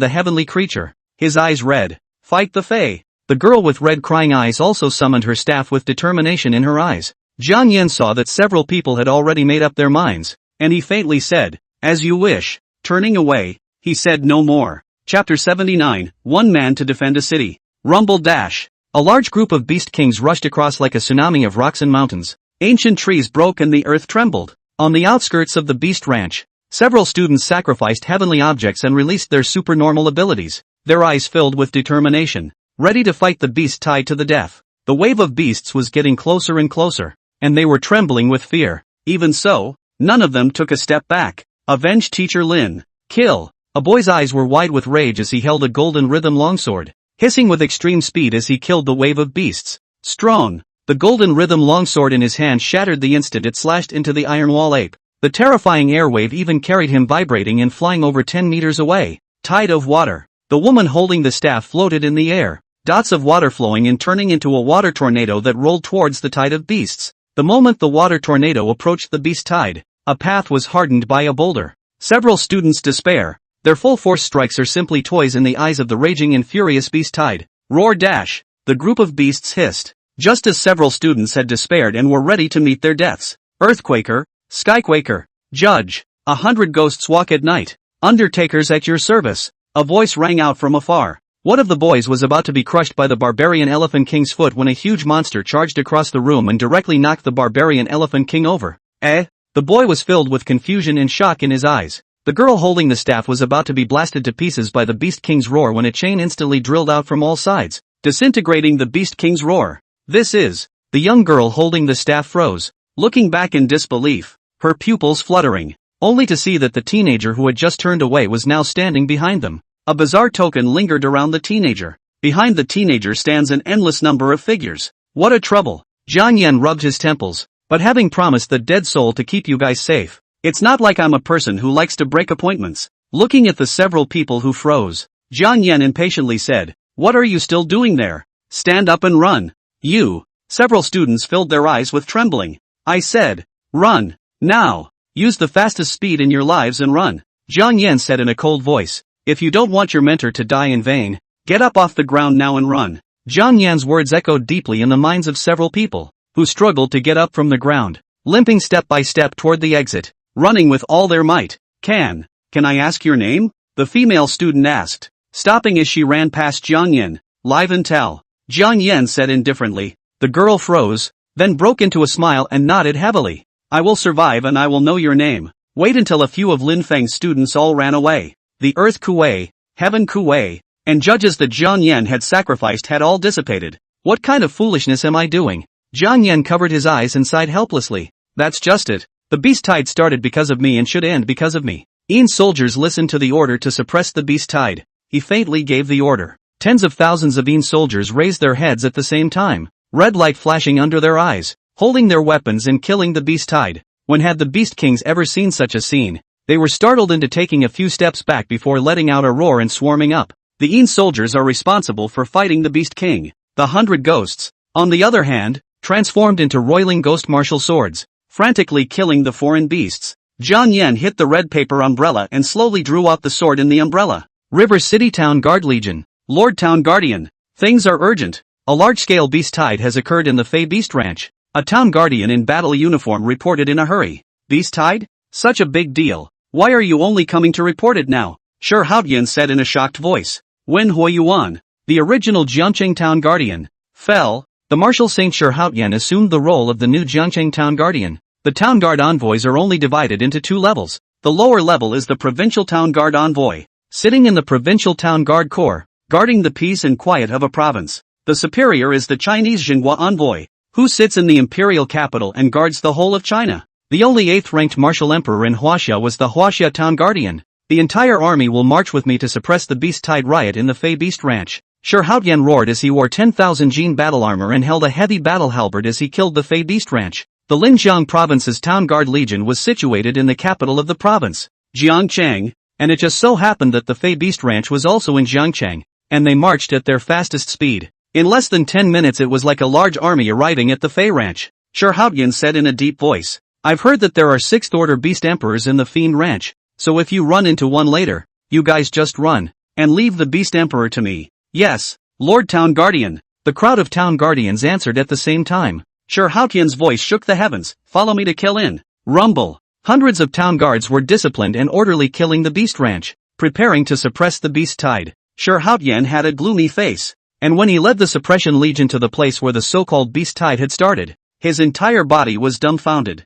the heavenly creature, his eyes red. Fight the Fae. The girl with red crying eyes also summoned her staff with determination in her eyes. Jiang Yan saw that several people had already made up their minds, and he faintly said, as you wish. Turning away, he said no more. Chapter 79, One Man to Defend a City. Rumble dash. A large group of beast kings rushed across like a tsunami of rocks and mountains. Ancient trees broke and the earth trembled. On the outskirts of the beast ranch, several students sacrificed heavenly objects and released their supernormal abilities, their eyes filled with determination, ready to fight the beast tide to the death. The wave of beasts was getting closer and closer, and they were trembling with fear. Even so, none of them took a step back. Avenge Teacher Lin. Kill. A boy's eyes were wide with rage as he held a golden rhythm longsword, hissing with extreme speed as he killed the wave of beasts. Strong. The golden rhythm longsword in his hand shattered the instant it slashed into the iron wall ape. The terrifying airwave even carried him vibrating and flying over 10 meters away. Tide of water. The woman holding the staff floated in the air, dots of water flowing and turning into a water tornado that rolled towards the tide of beasts. The moment the water tornado approached the beast tide, a path was hardened by a boulder. Several students despair. Their full force strikes are simply toys in the eyes of the raging and furious beast tide. Roar dash. The group of beasts hissed, just as several students had despaired and were ready to meet their deaths. Earthquaker, Skyquaker, Judge, 100 ghosts walk at night. Undertakers at your service. A voice rang out from afar. One of the boys was about to be crushed by the barbarian elephant king's foot when a huge monster charged across the room and directly knocked the barbarian elephant king over. The boy was filled with confusion and shock in his eyes. The girl holding the staff was about to be blasted to pieces by the beast king's roar when a chain instantly drilled out from all sides, disintegrating the beast king's roar. This is. The young girl holding the staff froze, looking back in disbelief, her pupils fluttering, only to see that the teenager who had just turned away was now standing behind them. A bizarre token lingered around the teenager. Behind the teenager stands an endless number of figures. What a trouble. Jiang Yan rubbed his temples, but having promised the dead soul to keep you guys safe, it's not like I'm a person who likes to break appointments. Looking at the several people who froze, Jiang Yan impatiently said, what are you still doing there? Stand up and run. You. Several students filled their eyes with trembling. I said, run. Now. Use the fastest speed in your lives and run. Jiang Yan said in a cold voice. If you don't want your mentor to die in vain, get up off the ground now and run. Jiang Yan's words echoed deeply in the minds of several people, who struggled to get up from the ground, limping step by step toward the exit, running with all their might. Can I ask your name? The female student asked, stopping as she ran past Jiang Yan. Live and tell. Jiang Yan said indifferently. The girl froze, then broke into a smile and nodded heavily. I will survive and I will know your name. Wait until a few of Lin Feng's students all ran away. The earth Kuei, heaven Kuei, and judges that Jiang Yan had sacrificed had all dissipated. What kind of foolishness am I doing? Jiang Yan covered his eyes and sighed helplessly. That's just it. The beast tide started because of me and should end because of me. Yian's soldiers listened to the order to suppress the beast tide. He faintly gave the order. Tens of thousands of Yian's soldiers raised their heads at the same time, red light flashing under their eyes, holding their weapons and killing the beast tide. When had the beast kings ever seen such a scene? They were startled into taking a few steps back before letting out a roar and swarming up. The Yian soldiers are responsible for fighting the beast king. The 100 ghosts, on the other hand, transformed into roiling ghost martial swords, frantically killing the foreign beasts. Jiang Yan hit the red paper umbrella and slowly drew out the sword in the umbrella. River City Town Guard Legion. Lord Town Guardian. Things are urgent. A large-scale beast tide has occurred in the Fei Beast Ranch. A town guardian in battle uniform reported in a hurry. Beast tide? Such a big deal. Why are you only coming to report it now? Shi Haoyan said in a shocked voice. Wen Huoyuan, the original Jiangcheng Town Guardian, fell. The Marshal Saint Shi Haoyan assumed the role of the new Jiangcheng Town Guardian. The Town Guard envoys are only divided into two levels. The lower level is the Provincial Town Guard envoy, sitting in the Provincial Town Guard Corps, guarding the peace and quiet of a province. The superior is the Chinese Xinhua envoy, who sits in the imperial capital and guards the whole of China. The only 8th ranked martial emperor in Huaxia was the Huaxia town guardian. The entire army will march with me to suppress the beast tide riot in the Fei Beast Ranch. Shi Haotian roared as he wore 10,000 jean battle armor and held a heavy battle halberd as he killed the Fei Beast Ranch. The Linjiang province's town guard legion was situated in the capital of the province, Jiangchang, and it just so happened that the Fei Beast Ranch was also in Jiangchang, and they marched at their fastest speed. In less than 10 minutes it was like a large army arriving at the Fei Ranch. Shi Haotian said in a deep voice, "I've heard that there are 6th order beast emperors in the Fiend Ranch, so if you run into one later, you guys just run, and leave the beast emperor to me." "Yes, Lord Town Guardian." The crowd of town guardians answered at the same time. Shi Haotian's voice shook the heavens, "Follow me to kill in." Rumble. Hundreds of town guards were disciplined and orderly killing the beast ranch, preparing to suppress the beast tide. Shi Haotian had a gloomy face, and when he led the suppression legion to the place where the so-called beast tide had started, his entire body was dumbfounded.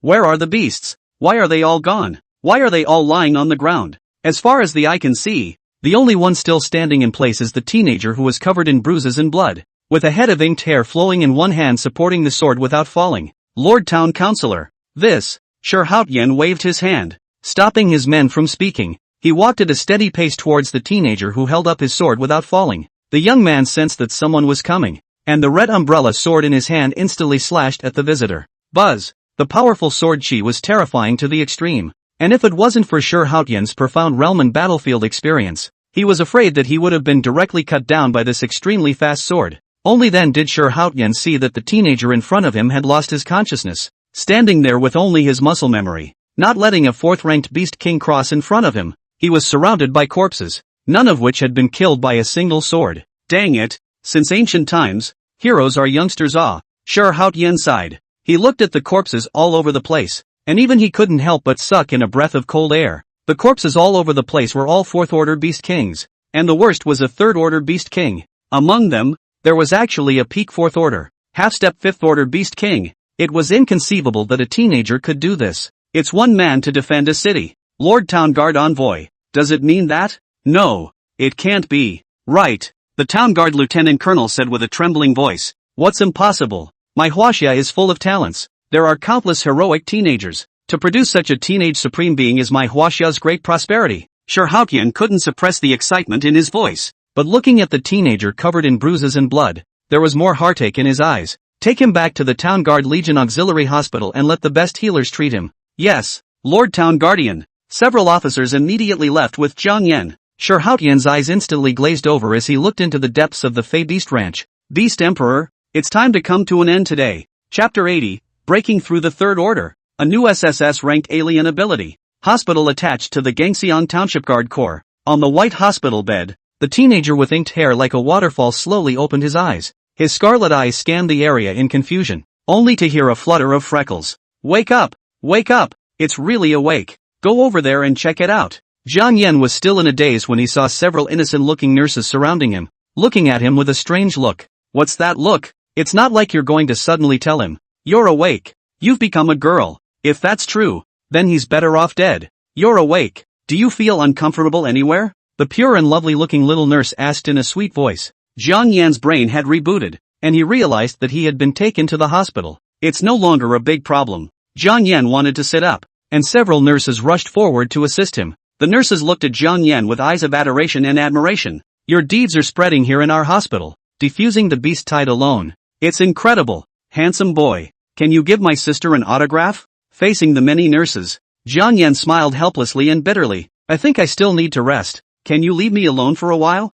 Where are the beasts? Why are they all gone? Why are they all lying on the ground? As far as the eye can see, the only one still standing in place is the teenager who was covered in bruises and blood, with a head of inked hair flowing in one hand supporting the sword without falling. "Lord Town Councillor." This. Shi Haotian waved his hand, stopping his men from speaking. He walked at a steady pace towards the teenager who held up his sword without falling. The young man sensed that someone was coming, and the red umbrella sword in his hand instantly slashed at the visitor. Buzz. The powerful sword chi was terrifying to the extreme, and if it wasn't for Shi Haotian's profound realm and battlefield experience, he was afraid that he would have been directly cut down by this extremely fast sword. Only then did Shi Haotian see that the teenager in front of him had lost his consciousness, standing there with only his muscle memory, not letting a 4th-ranked beast king cross in front of him. He was surrounded by corpses, none of which had been killed by a single sword. Dang it, since ancient times, heroes are youngsters. Shi Haotian sighed. He looked at the corpses all over the place, and even he couldn't help but suck in a breath of cold air. The corpses all over the place were all 4th-order beast kings, and the worst was a 3rd-order beast king. Among them, there was actually a peak 4th order, half-step 5th order beast king. It was inconceivable that a teenager could do this. It's one man to defend a city. Lord Town Guard Envoy. Does it mean that? No. It can't be. Right. The Town Guard Lieutenant Colonel said with a trembling voice. What's impossible? My Huaxia is full of talents. There are countless heroic teenagers. To produce such a teenage supreme being is my Huaxia's great prosperity. Shi Haotian couldn't suppress the excitement in his voice. But looking at the teenager covered in bruises and blood, there was more heartache in his eyes. Take him back to the Town Guard Legion Auxiliary Hospital and let the best healers treat him. Yes, Lord Town Guardian. Several officers immediately left with Jiang Yan. Shi Haotian's eyes instantly glazed over as he looked into the depths of the Fei Beast Ranch. Beast Emperor, it's time to come to an end today. Chapter 80, Breaking Through the Third Order. A new SSS-ranked alien ability. Hospital attached to the Gangxiang Township Guard Corps. On the white hospital bed, the teenager with inked hair like a waterfall slowly opened his eyes. His scarlet eyes scanned the area in confusion, only to hear a flutter of freckles. Wake up! Wake up! It's really awake. Go over there and check it out. Jiang Yan was still in a daze when he saw several innocent-looking nurses surrounding him, looking at him with a strange look. What's that look? It's not like you're going to suddenly tell him, you're awake. You've become a girl. If that's true, then he's better off dead. You're awake. Do you feel uncomfortable anywhere? The pure and lovely-looking little nurse asked in a sweet voice. Jiang Yan's brain had rebooted, and he realized that he had been taken to the hospital. It's no longer a big problem. Jiang Yan wanted to sit up, and several nurses rushed forward to assist him. The nurses looked at Jiang Yan with eyes of adoration and admiration. Your deeds are spreading here in our hospital, defusing the beast tide alone. It's incredible. Handsome boy. Can you give my sister an autograph? Facing the many nurses, Jiang Yan smiled helplessly and bitterly. I think I still need to rest. Can you leave me alone for a while?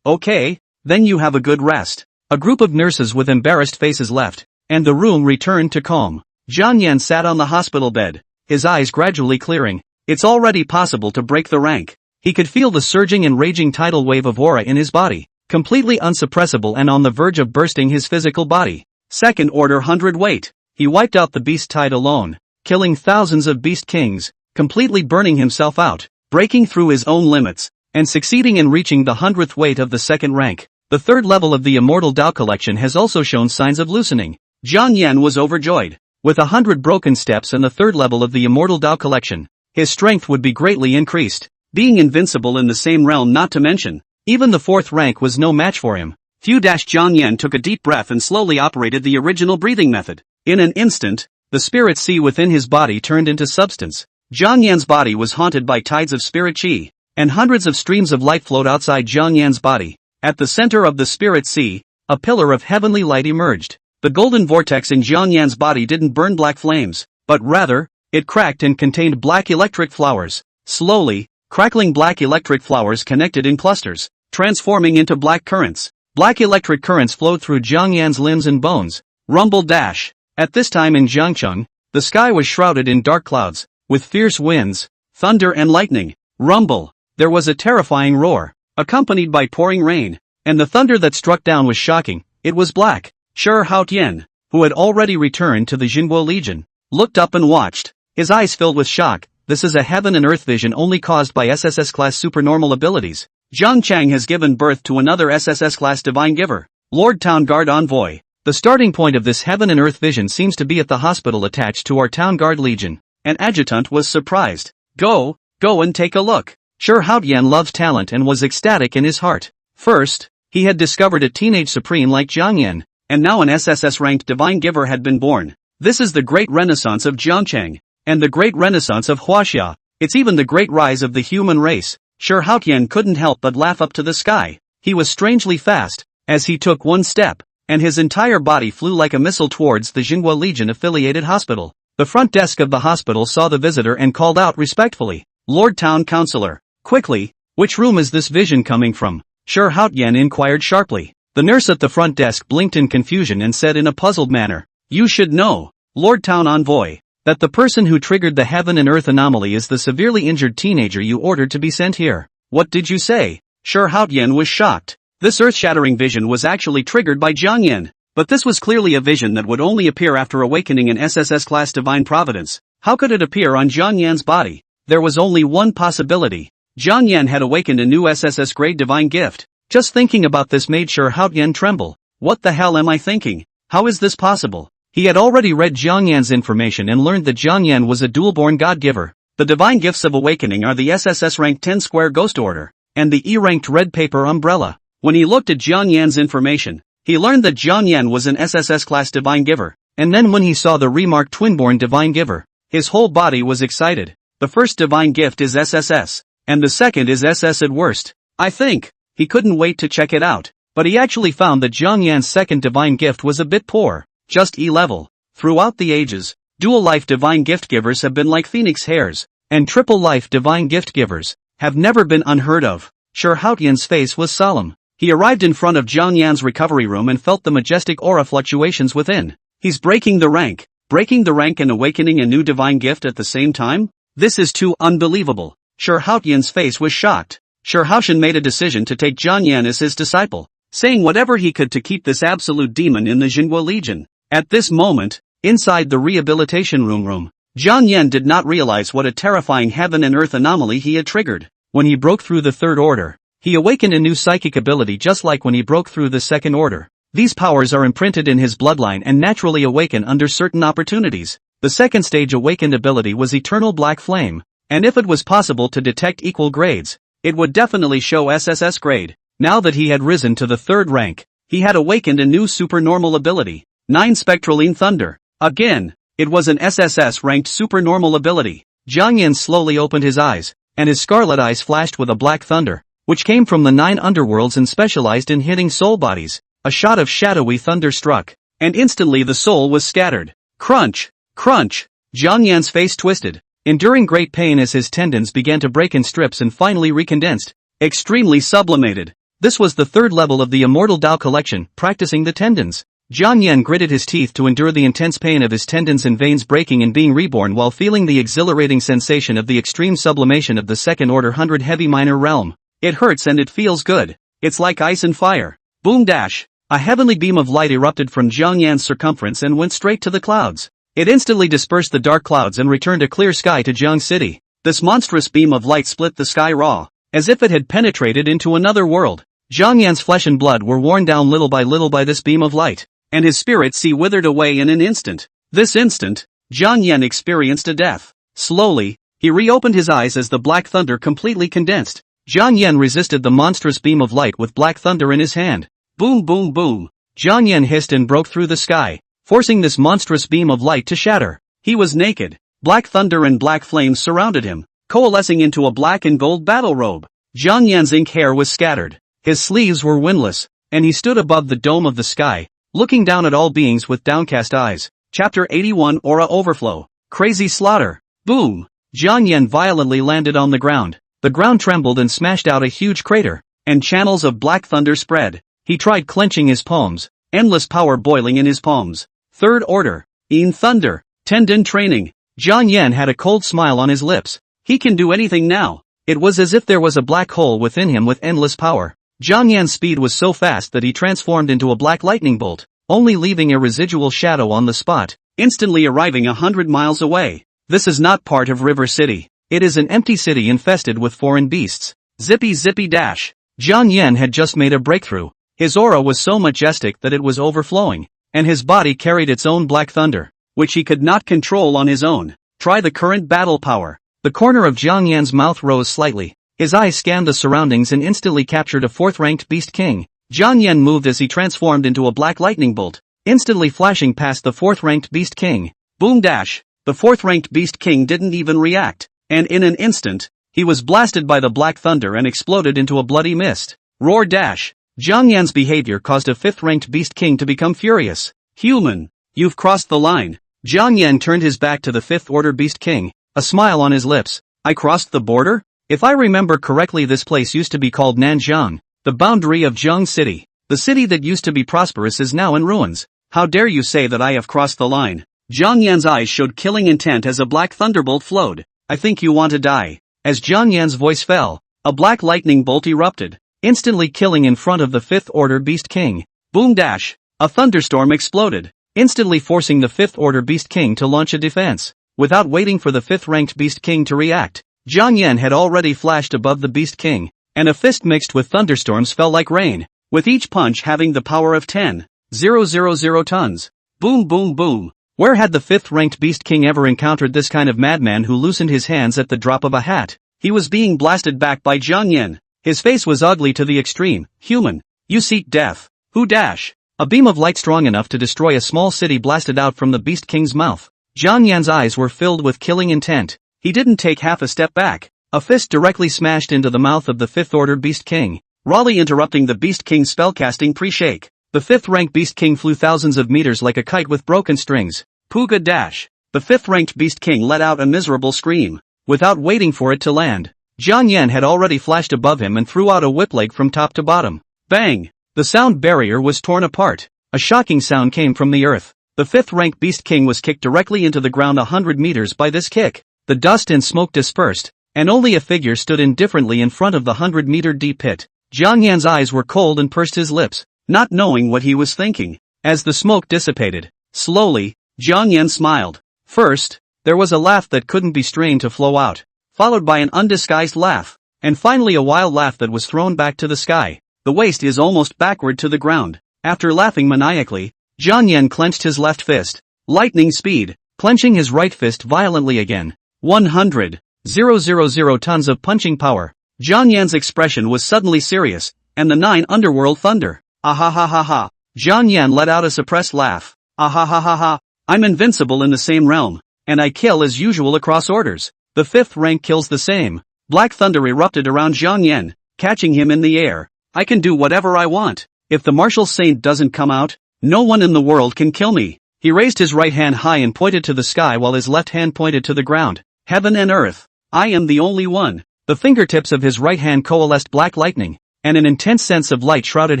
Okay, then you have a good rest. A group of nurses with embarrassed faces left, and the room returned to calm. Jiang Yan sat on the hospital bed, his eyes gradually clearing. It's already possible to break the rank. He could feel the surging and raging tidal wave of aura in his body, completely unsuppressible and on the verge of bursting his physical body. Second order 100 weight. He wiped out the beast tide alone, killing thousands of beast kings, completely burning himself out, breaking through his own limits, and succeeding in reaching the 100th weight of the second rank. The third level of the Immortal Tao Collection has also shown signs of loosening. Jiang Yan was overjoyed. With 100 broken steps and the third level of the Immortal Tao Collection, his strength would be greatly increased. Being invincible in the same realm not to mention, even the fourth rank was no match for him. Jiang Yan took a deep breath and slowly operated the original breathing method. In an instant, the spirit sea within his body turned into substance. Jiang Yan's body was haunted by tides of spirit qi, and hundreds of streams of light flowed outside Jiang Yan's body. At the center of the spirit sea, a pillar of heavenly light emerged. The golden vortex in Jiang Yan's body didn't burn black flames, but rather, it cracked and contained black electric flowers. Slowly, crackling black electric flowers connected in clusters, transforming into black currents. Black electric currents flowed through Jiang Yan's limbs and bones. Rumble dash. At this time in Jiangcheng, the sky was shrouded in dark clouds, with fierce winds, thunder and lightning. Rumble. There was a terrifying roar, accompanied by pouring rain, and the thunder that struck down was shocking. It was black. Shi Haotian, who had already returned to the Jinguo Legion, looked up and watched, his eyes filled with shock. This is a heaven and earth vision only caused by SSS-class supernormal abilities. Zhang Chang has given birth to another SSS-class divine giver, Lord Town Guard Envoy. The starting point of this heaven and earth vision seems to be at the hospital attached to our Town Guard Legion. An adjutant was surprised. Go and take a look. Shi Haotian loves talent and was ecstatic in his heart. First, he had discovered a teenage supreme like Jiang Yan, and now an SSS-ranked divine giver had been born. This is the great renaissance of Jiangcheng, and the great renaissance of Huaxia. It's even the great rise of the human race. Shi Haotian couldn't help but laugh up to the sky. He was strangely fast, as he took one step, and his entire body flew like a missile towards the Jinguo Legion-affiliated hospital. The front desk of the hospital saw the visitor and called out respectfully, "Lord Town Councillor, quickly, which room is this vision coming from?" Shi Haotian inquired sharply. The nurse at the front desk blinked in confusion and said in a puzzled manner, "You should know, Lord Town Envoy, that the person who triggered the heaven and earth anomaly is the severely injured teenager you ordered to be sent here." "What did you say?" Shi Haotian was shocked. This earth-shattering vision was actually triggered by Jiang Yan, but this was clearly a vision that would only appear after awakening an SSS-class divine providence. How could it appear on Jiang Yan's body? There was only one possibility. Jiang Yan had awakened a new SSS-grade divine gift. Just thinking about this made Shi Haotian tremble. What the hell am I thinking? How is this possible? He had already read Jiang Yan's information and learned that Jiang Yan was a dual-born god-giver. The divine gifts of awakening are the SSS-ranked 10 square ghost order, and the E-ranked red paper umbrella. When he looked at Jiang Yan's information, he learned that Jiang Yan was an SSS-class divine giver, and then when he saw the remarked twin-born divine giver, his whole body was excited. The first divine gift is SSS, and the second is SS at worst. I think. He couldn't wait to check it out, but he actually found that Jiang Yan's second divine gift was a bit poor, just E-level. Throughout the ages, dual-life divine gift givers have been like phoenix hairs, and triple-life divine gift givers have never been unheard of. Shi Haotian's face was solemn. He arrived in front of Jiang Yan's recovery room and felt the majestic aura fluctuations within. He's breaking the rank and awakening a new divine gift at the same time? This is too unbelievable. Shi Haotian's face was shocked. Shi Haotian made a decision to take Jiang Yan as his disciple, saying whatever he could to keep this absolute demon in the Jinguo Legion. At this moment, inside the rehabilitation room, Jiang Yan did not realize what a terrifying heaven and earth anomaly he had triggered. When he broke through the third order, he awakened a new psychic ability just like when he broke through the second order. These powers are imprinted in his bloodline and naturally awaken under certain opportunities. The second stage awakened ability was Eternal Black Flame, and if it was possible to detect equal grades, it would definitely show SSS grade. Now that he had risen to the third rank, he had awakened a new supernormal ability, 9 Spectraline Thunder. Again, it was an SSS-ranked supernormal ability. Jiang Yan slowly opened his eyes, and his scarlet eyes flashed with a black thunder, which came from the 9 underworlds and specialized in hitting soul bodies. A shot of shadowy thunder struck, and instantly the soul was scattered. Crunch! Crunch! Jiang Yan's face twisted, enduring great pain as his tendons began to break in strips and finally recondensed. Extremely sublimated. This was the third level of the Immortal Tao collection, practicing the tendons. Jiang Yan gritted his teeth to endure the intense pain of his tendons and veins breaking and being reborn while feeling the exhilarating sensation of the extreme sublimation of the second order 100 heavy minor realm. It hurts and it feels good. It's like ice and fire. Boom dash! A heavenly beam of light erupted from Jiang Yan's circumference and went straight to the clouds. It instantly dispersed the dark clouds and returned a clear sky to Jiang City. This monstrous beam of light split the sky raw, as if it had penetrated into another world. Jiang Yan's flesh and blood were worn down little by this beam of light, and his spirit sea withered away in an instant. This instant, Jiang Yan experienced a death. Slowly, he reopened his eyes as the black thunder completely condensed. Jiang Yan resisted the monstrous beam of light with black thunder in his hand. Boom boom boom. Jiang Yan hissed and broke through the sky, forcing this monstrous beam of light to shatter. He was naked. Black thunder and black flames surrounded him, coalescing into a black and gold battle robe. Jiang Yan's ink hair was scattered. His sleeves were windless, and he stood above the dome of the sky, looking down at all beings with downcast eyes. Chapter 81 Aura Overflow. Crazy Slaughter. Boom! Jiang Yan violently landed on the ground. The ground trembled and smashed out a huge crater, and channels of black thunder spread. He tried clenching his palms, endless power boiling in his palms. Third Order. In Thunder. Tendon Training. Jiang Yan had a cold smile on his lips. He can do anything now. It was as if there was a black hole within him with endless power. Jiang Yan's speed was so fast that he transformed into a black lightning bolt, only leaving a residual shadow on the spot, instantly arriving 100 miles away. This is not part of River City. It is an empty city infested with foreign beasts. Zippy zippy dash. Jiang Yan had just made a breakthrough. His aura was so majestic that it was overflowing, and his body carried its own black thunder, which he could not control on his own. Try the current battle power. The corner of Jiang Yan's mouth rose slightly. His eyes scanned the surroundings and instantly captured a fourth-ranked Beast King. Jiang Yan moved as he transformed into a black lightning bolt, instantly flashing past the fourth-ranked Beast King. Boom dash! The fourth-ranked Beast King didn't even react, and in an instant, he was blasted by the black thunder and exploded into a bloody mist. Roar dash! Jiang Yan's behavior caused a fifth-ranked Beast King to become furious. Human! You've crossed the line. Jiang Yan turned his back to the fifth-order Beast King, a smile on his lips. I crossed the border? If I remember correctly, this place used to be called Nanjiang, the boundary of Jiang City. The city that used to be prosperous is now in ruins. How dare you say that I have crossed the line? Jiang Yan's eyes showed killing intent as a black thunderbolt flowed. I think you want to die. As Jiang Yan's voice fell, a black lightning bolt erupted, instantly killing in front of the fifth-order Beast King. Boom dash! A thunderstorm exploded, instantly forcing the fifth-order Beast King to launch a defense. Without waiting for the fifth-ranked Beast King to react, Jiang Yan had already flashed above the Beast King, and a fist mixed with thunderstorms fell like rain, with each punch having the power of 10,000 tons. Boom boom boom. Where had the fifth-ranked Beast King ever encountered this kind of madman who loosened his hands at the drop of a hat? He was being blasted back by Jiang Yan. His face was ugly to the extreme. Human, you seek death. Who dash? A beam of light strong enough to destroy a small city blasted out from the Beast King's mouth. Jiang Yan's eyes were filled with killing intent. He didn't take half a step back. A fist directly smashed into the mouth of the fifth-order Beast King, rawly interrupting the Beast King's spellcasting pre-shake. The fifth-ranked Beast King flew thousands of meters like a kite with broken strings. Pooga dash! The fifth-ranked Beast King let out a miserable scream. Without waiting for it to land, Jiang Yan had already flashed above him and threw out a whip leg from top to bottom. Bang! The sound barrier was torn apart. A shocking sound came from the earth. The fifth-ranked Beast King was kicked directly into the ground 100 meters by this kick. The dust and smoke dispersed, and only a figure stood indifferently in front of the 100-meter deep pit. Jiang Yan's eyes were cold and pursed his lips, not knowing what he was thinking. As the smoke dissipated, slowly, Jiang Yan smiled. First, there was a laugh that couldn't be strained to flow out, followed by an undisguised laugh, and finally a wild laugh that was thrown back to the sky. The waist is almost backward to the ground. After laughing maniacally, Jiang Yan clenched his left fist. Lightning speed, clenching his right fist violently again. 100,000 tons of punching power. Jiang Yan's expression was suddenly serious, and the 9 underworld thunder. Ah ha ha ha ha. Jiang Yan let out a suppressed laugh. Ah ha ha ha ha. I'm invincible in the same realm, and I kill as usual across orders. The fifth rank kills the same. Black thunder erupted around Jiang Yan, catching him in the air. I can do whatever I want. If the martial saint doesn't come out, no one in the world can kill me. He raised his right hand high and pointed to the sky while his left hand pointed to the ground. Heaven and earth. I am the only one. The fingertips of his right hand coalesced black lightning, and an intense sense of light shrouded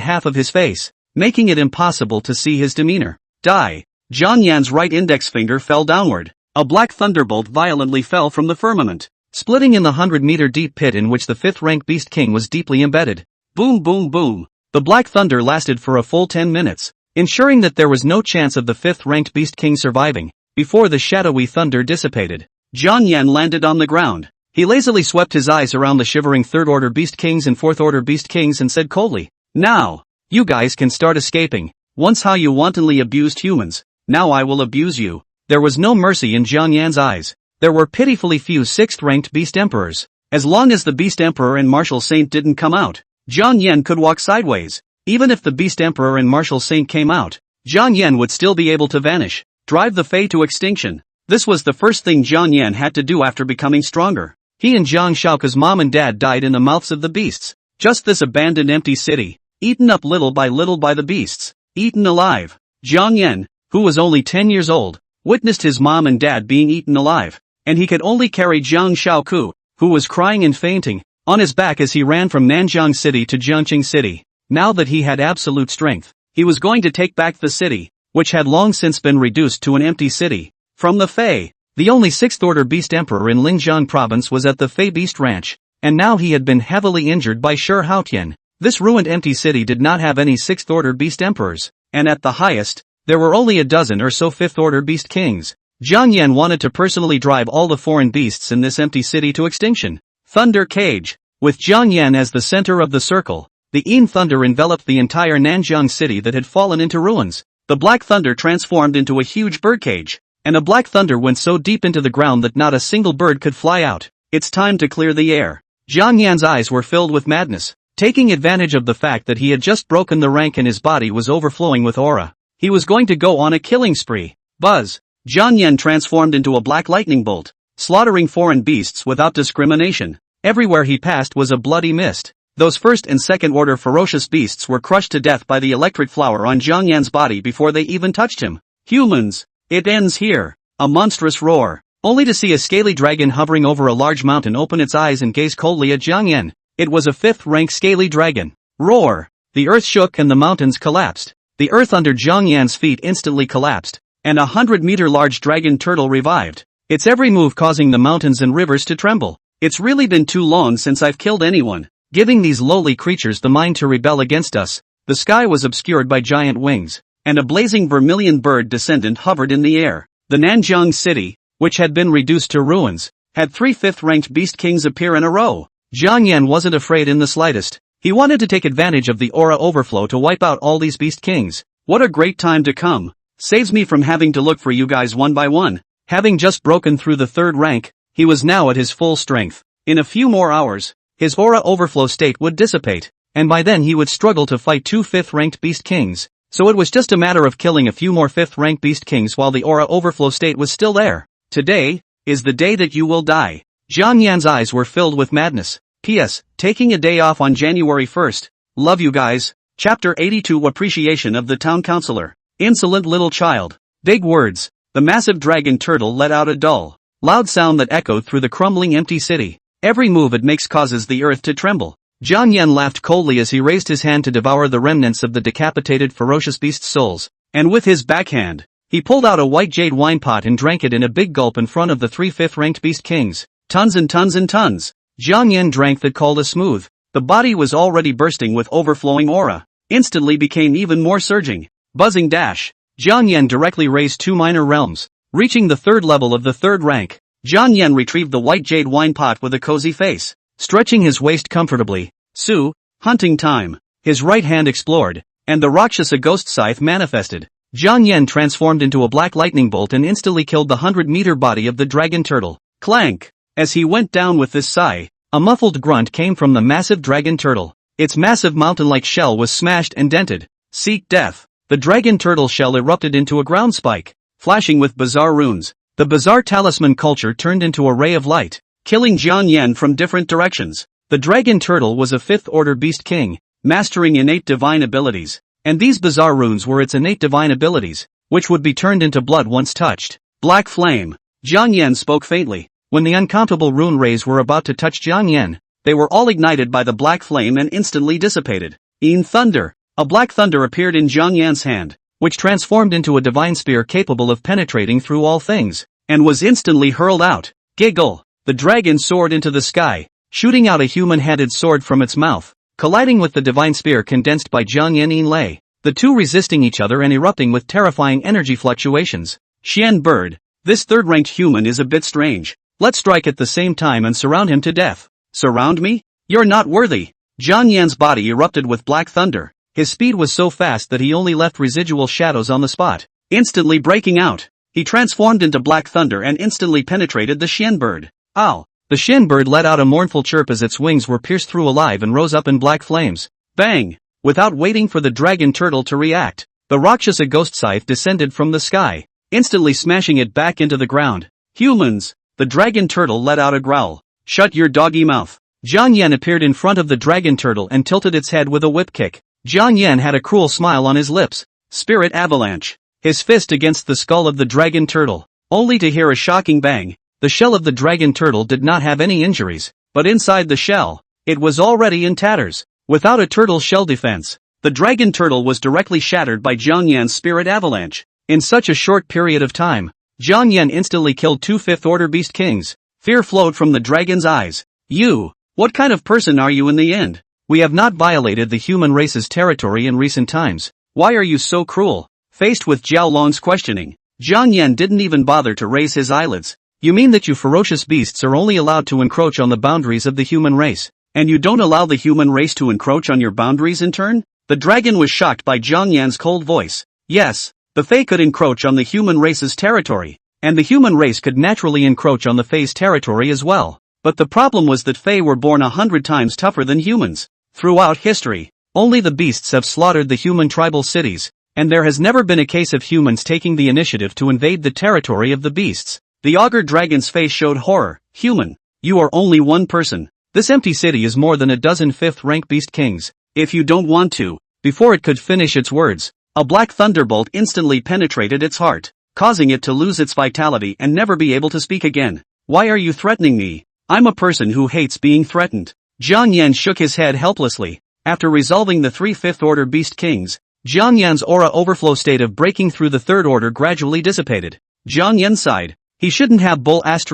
half of his face, making it impossible to see his demeanor. Die. Jiang Yan's right index finger fell downward. A black thunderbolt violently fell from the firmament, splitting in the 100-meter deep pit in which the fifth-ranked Beast King was deeply embedded. Boom boom boom. The black thunder lasted for a full 10 minutes, ensuring that there was no chance of the fifth-ranked Beast King surviving. Before the shadowy thunder dissipated, Jiang Yan landed on the ground. He lazily swept his eyes around the shivering third-order Beast Kings and fourth-order Beast Kings and said coldly, "Now, you guys can start escaping. Once how you wantonly abused humans, now I will abuse you." There was no mercy in Jiang Yan's eyes. There were pitifully few sixth-ranked Beast Emperors. As long as the Beast Emperor and Martial Saint didn't come out, Jiang Yan could walk sideways. Even if the Beast Emperor and Martial Saint came out, Jiang Yan would still be able to vanish, drive the Fae to extinction. This was the first thing Jiang Yan had to do after becoming stronger. He and Jiang Shaoka's mom and dad died in the mouths of the beasts. Just this abandoned empty city, eaten up little by the beasts, eaten alive. Jiang Yan, who was only 10 years old, witnessed his mom and dad being eaten alive, and he could only carry Jiang Shaoku, who was crying and fainting, on his back as he ran from Nanjiang City to Jiangqing City. Now that he had absolute strength, he was going to take back the city, which had long since been reduced to an empty city. From the Fei, the only 6th-order beast emperor in Linjiang province was at the Fei Beast Ranch, and now he had been heavily injured by Shi Haotian. This ruined empty city did not have any 6th-order beast emperors, and at the highest, there were only a dozen or so 5th-order beast kings. Jiang Yan wanted to personally drive all the foreign beasts in this empty city to extinction. Thunder Cage. With Jiang Yan as the center of the circle, the Yin Thunder enveloped the entire Nanjiang city that had fallen into ruins. The Black Thunder transformed into a huge birdcage, and the Black Thunder went so deep into the ground that not a single bird could fly out. It's time to clear the air. Jiang Yan's eyes were filled with madness. Taking advantage of the fact that he had just broken the rank and his body was overflowing with aura, he was going to go on a killing spree. Buzz! Jiang Yan transformed into a black lightning bolt, slaughtering foreign beasts without discrimination. Everywhere he passed was a bloody mist. Those 1st and 2nd order ferocious beasts were crushed to death by the electric flower on Jiang Yan's body before they even touched him. Humans! It ends here. A monstrous roar, only to see a scaly dragon hovering over a large mountain open its eyes and gaze coldly at Jiang Yan. It was a 5th-rank scaly dragon. Roar! The earth shook and the mountains collapsed. The earth under Jiang Yan's feet instantly collapsed, and a 100-meter large dragon turtle revived, its every move causing the mountains and rivers to tremble. It's really been too long since I've killed anyone, giving these lowly creatures the mind to rebel against us. The sky was obscured by giant wings, and a blazing vermilion bird descendant hovered in the air. The Nanjiang city, which had been reduced to ruins, had 3 5th-ranked beast kings appear in a row. Jiang Yan wasn't afraid in the slightest. He wanted to take advantage of the aura overflow to wipe out all these beast kings. What a great time to come. Saves me from having to look for you guys one by one. Having just broken through the 3rd rank, he was now at his full strength. In a few more hours, his aura overflow state would dissipate, and by then he would struggle to fight 2 5th-ranked beast kings. So it was just a matter of killing a few more 5th-ranked beast kings while the aura overflow state was still there. Today is the day that you will die. Jiang Yan's eyes were filled with madness. P.S. Taking a day off on January 1st. Love you guys. Chapter 82 Appreciation of the Town Councilor. Insolent little child. Big words. The massive dragon turtle let out a dull, loud sound that echoed through the crumbling empty city. Every move it makes causes the earth to tremble. Jiang Yan laughed coldly as he raised his hand to devour the remnants of the decapitated ferocious beast's souls, and with his backhand, he pulled out a white jade wine pot and drank it in a big gulp in front of the 3 5th-ranked beast kings. Tons and tons and tons. Jiang Yan drank that called a smooth. The body was already bursting with overflowing aura, instantly became even more surging. Buzzing dash. Jiang Yan directly raised 2 minor realms, reaching the 3rd level of the 3rd rank. Jiang Yan retrieved the white jade wine pot with a cozy face, stretching his waist comfortably. Su, hunting time. His right hand explored, and the Rakshasa ghost scythe manifested. Jiang Yan transformed into a black lightning bolt and instantly killed the 100-meter body of the dragon turtle. Clank! As he went down with this sigh, a muffled grunt came from the massive dragon turtle. Its massive mountain-like shell was smashed and dented. Seek death. The dragon turtle shell erupted into a ground spike, flashing with bizarre runes. The bizarre talisman culture turned into a ray of light, killing Jiang Yan from different directions. The dragon turtle was a 5th-order beast king, mastering innate divine abilities, and these bizarre runes were its innate divine abilities, which would be turned into blood once touched. Black flame. Jiang Yan spoke faintly. When the uncountable rune rays were about to touch Jiang Yan, they were all ignited by the black flame and instantly dissipated. In thunder. A black thunder appeared in Jiang Yan's hand, which transformed into a divine spear capable of penetrating through all things, and was instantly hurled out. Giggle! The dragon soared into the sky, shooting out a human-headed sword from its mouth, colliding with the divine spear condensed by Jiang Yan inlay, the two resisting each other and erupting with terrifying energy fluctuations. Xian bird. This 3rd-ranked human is a bit strange. Let's strike at the same time and surround him to death. Surround me? You're not worthy. Jiang Yan's body erupted with black thunder. His speed was so fast that he only left residual shadows on the spot. Instantly breaking out, he transformed into black thunder and instantly penetrated the Xian bird. Ow! The Xian bird let out a mournful chirp as its wings were pierced through alive and rose up in black flames. Bang! Without waiting for the dragon turtle to react, the Rakshasa ghost scythe descended from the sky. instantly smashing it back into the ground. Humans! The dragon turtle let out a growl. Shut your doggy mouth. Jiang Yan appeared in front of the dragon turtle and tilted its head with a whip kick. Jiang Yan had a cruel smile on his lips. Spirit avalanche. His fist against the skull of the dragon turtle. Only to hear a shocking bang. The shell of the dragon turtle did not have any injuries, but inside the shell, it was already in tatters. Without a turtle shell defense, the dragon turtle was directly shattered by Jiang Yan's spirit avalanche. In such a short period of time, Jiang Yan instantly killed 2 fifth-order beast kings. Fear flowed from the dragon's eyes. You, what kind of person are you in the end? We have not violated the human race's territory in recent times. Why are you so cruel? Faced with Zhao Long's questioning, Jiang Yan didn't even bother to raise his eyelids. You mean that you ferocious beasts are only allowed to encroach on the boundaries of the human race, and you don't allow the human race to encroach on your boundaries in turn? The dragon was shocked by Jiang Yan's cold voice. Yes, the Fae could encroach on the human race's territory, and the human race could naturally encroach on the Fae's territory as well. But the problem was that Fae were born 100 times tougher than humans. Throughout history, only the beasts have slaughtered the human tribal cities, and there has never been a case of humans taking the initiative to invade the territory of the beasts. The augur dragon's face showed horror. Human, you are only one person. This empty city is more than a dozen fifth-rank beast kings. If you don't want to. Before it could finish its words, a black thunderbolt instantly penetrated its heart, causing it to lose its vitality and never be able to speak again. Why are you threatening me? I'm a person who hates being threatened. Jiang Yan shook his head helplessly. After resolving the 3 fifth-order beast kings, Jiang Yan's aura overflow state of breaking through the third order gradually dissipated. Jiang Yan sighed. He shouldn't have bull *******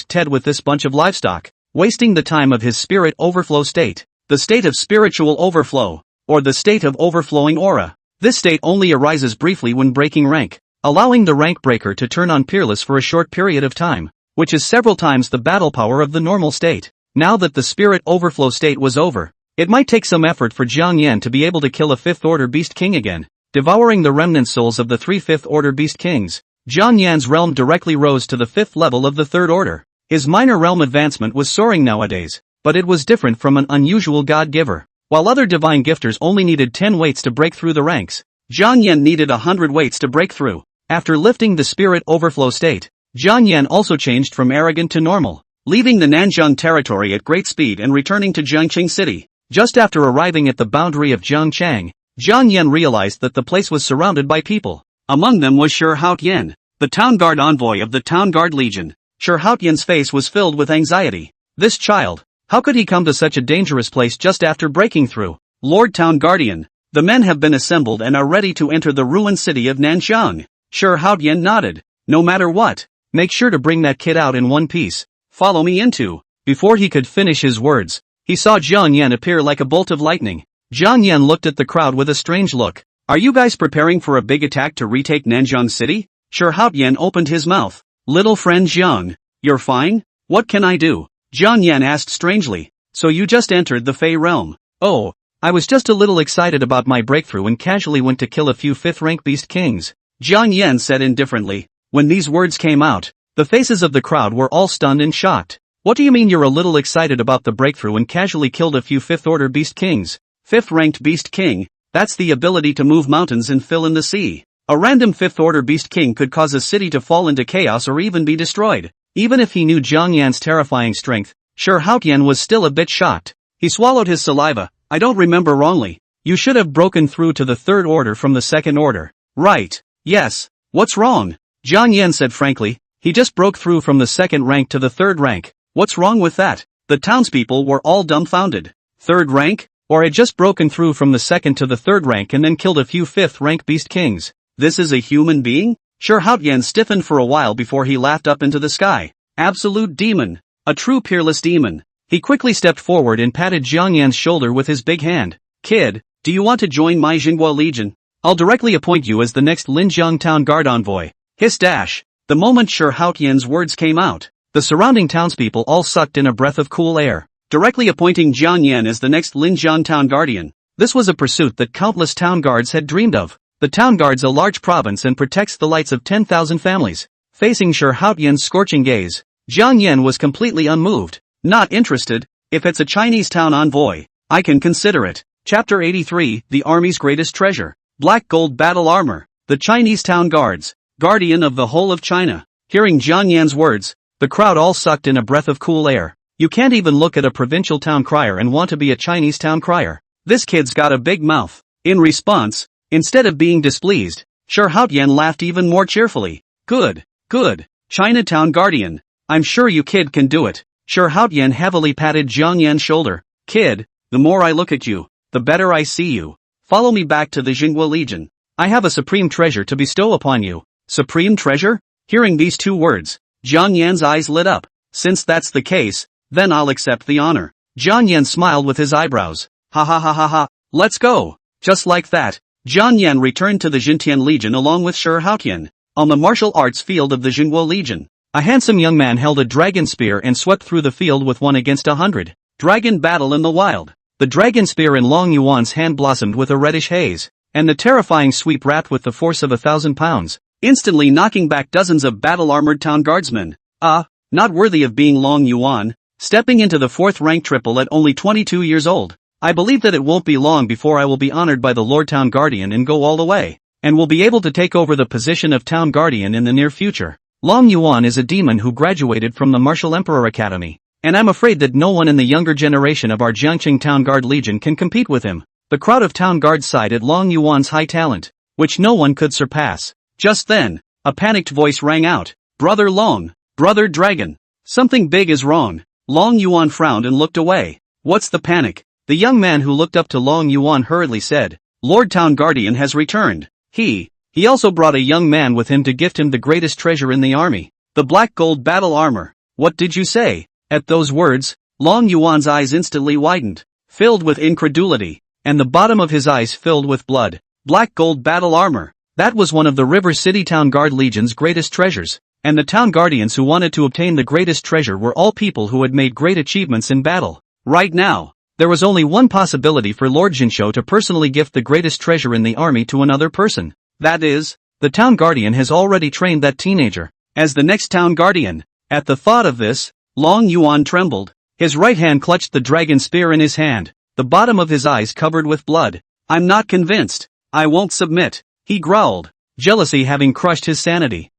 Ted with this bunch of livestock, wasting the time of his spirit overflow state. The state of spiritual overflow, or the state of overflowing aura. This state only arises briefly when breaking rank, allowing the rank breaker to turn on peerless for a short period of time, which is several times the battle power of the normal state. Now that the spirit overflow state was over, it might take some effort for Jiang Yan to be able to kill a fifth-order beast king again. Devouring the remnant souls of the 3 fifth-order beast kings, Jiang Yan's realm directly rose to the 5th level of the 3rd order. His minor realm advancement was soaring nowadays, but it was different from an unusual god-giver. While other divine gifters only needed 10 weights to break through the ranks, Jiang Yan needed 100 weights to break through. After lifting the spirit overflow state, Jiang Yan also changed from arrogant to normal, leaving the Nanzhong territory at great speed and returning to Jiangqing City. Just after arriving at the boundary of Jiangchang, Jiang Yan realized that the place was surrounded by people. Among them was Shi Haotian, the town guard envoy of the Town Guard Legion. Shi Haotian's face was filled with anxiety. This child, how could he come to such a dangerous place just after breaking through? Lord Town Guardian, the men have been assembled and are ready to enter the ruined city of Nanzhong. Shi Haotian nodded. No matter what, make sure to bring that kid out in one piece. Follow me into. Before he could finish his words, he saw Jiang Yan appear like a bolt of lightning. Jiang Yan looked at the crowd with a strange look. Are you guys preparing for a big attack to retake Nanzhong City? Shi Haotian opened his mouth. Little friend Jiang, you're fine? What can I do? Jiang Yan asked strangely. So you just entered the Fey realm? Oh, I was just a little excited about my breakthrough and casually went to kill a few 5th-rank beast kings. Jiang Yan said indifferently. When these words came out, the faces of the crowd were all stunned and shocked. What do you mean you're a little excited about the breakthrough and casually killed a few 5th-order beast kings? 5th-ranked beast king, that's the ability to move mountains and fill in the sea. A random 5th-order beast king could cause a city to fall into chaos or even be destroyed. Even if he knew Jiang Yan's terrifying strength, Shi Haotian was still a bit shocked. He swallowed his saliva. I don't remember wrongly. You should have broken through to the 3rd order from the 2nd order. Right. Yes. What's wrong? Jiang Yan said frankly. He just broke through from the 2nd rank to the 3rd rank. What's wrong with that? The townspeople were all dumbfounded. 3rd rank? Or had just broken through from the 2nd to the 3rd rank and then killed a few 5th-rank beast kings. This is a human being? Shi Haotian stiffened for a while before he laughed up into the sky. Absolute demon. A true peerless demon. He quickly stepped forward and patted Jiang Yan's shoulder with his big hand. Kid, do you want to join my Xinghua Legion? I'll directly appoint you as the next Linjiang Town Guard envoy. Hiss dash. The moment Shi Haotian's words came out, the surrounding townspeople all sucked in a breath of cool air. Directly appointing Jiang Yan as the next Linjiang Town Guardian. This was a pursuit that countless town guards had dreamed of. The town guards a large province and protects the lights of 10,000 families. Facing Shi Haotian's scorching gaze, Jiang Yan was completely unmoved. Not interested. If it's a Chinese town envoy, I can consider it. Chapter 83, The Army's Greatest Treasure. Black Gold Battle Armor. the Chinese town guards, guardian of the whole of China. Hearing Jiang Yan's words, the crowd all sucked in a breath of cool air. You can't even look at a provincial town crier and want to be a Chinese town crier. This kid's got a big mouth. In response, instead of being displeased, Yan laughed even more cheerfully. Good, good, Chinatown guardian. I'm sure you kid can do it. Yan heavily patted Jiang Yan's shoulder. Kid, the more I look at you, the better I see you. Follow me back to the Jinghua Legion. I have a supreme treasure to bestow upon you. Supreme treasure? Hearing these two words, Jiang Yan's eyes lit up. Since that's the case, then I'll accept the honor. Jiang Yan smiled with his eyebrows. Ha ha ha ha ha, let's go. Just like that, Jiang Yan returned to the Jintian Legion along with Yan. On the martial arts field of the Jinghua Legion, a handsome young man held a dragon spear and swept through the field with 1 against 100. Dragon battle in the wild. The dragon spear in Long Yuan's hand blossomed with a reddish haze, and the terrifying sweep wrapped with the force of 1,000 pounds, instantly knocking back dozens of battle-armored town guardsmen. Not worthy of being Long Yuan. Stepping into the 4th rank triple at only 22 years old, I believe that it won't be long before I will be honored by the Lord Town Guardian and go all the way, and will be able to take over the position of Town Guardian in the near future. Long Yuan is a demon who graduated from the Martial Emperor Academy, and I'm afraid that no one in the younger generation of our Jiangqing Town Guard Legion can compete with him. The crowd of Town Guards sighed at Long Yuan's high talent, which no one could surpass. Just then, a panicked voice rang out. Brother Long, Brother Dragon, something big is wrong. Long Yuan frowned and looked away. What's the panic? The young man who looked up to Long Yuan hurriedly said. Lord Town Guardian has returned. He also brought a young man with him to gift him the greatest treasure in the army. The black gold battle armor. What did you say? At those words, Long Yuan's eyes instantly widened, filled with incredulity, and the bottom of his eyes filled with blood. Black gold battle armor. That was one of the River City Town Guard Legion's greatest treasures. And the town guardians who wanted to obtain the greatest treasure were all people who had made great achievements in battle. Right now, there was only one possibility for Lord Jinsho to personally gift the greatest treasure in the army to another person. That is, the town guardian has already trained that teenager as the next town guardian. At the thought of this, Long Yuan trembled. His right hand clutched the dragon spear in his hand, the bottom of his eyes covered with blood. I'm not convinced. I won't submit, he growled, jealousy having crushed his sanity.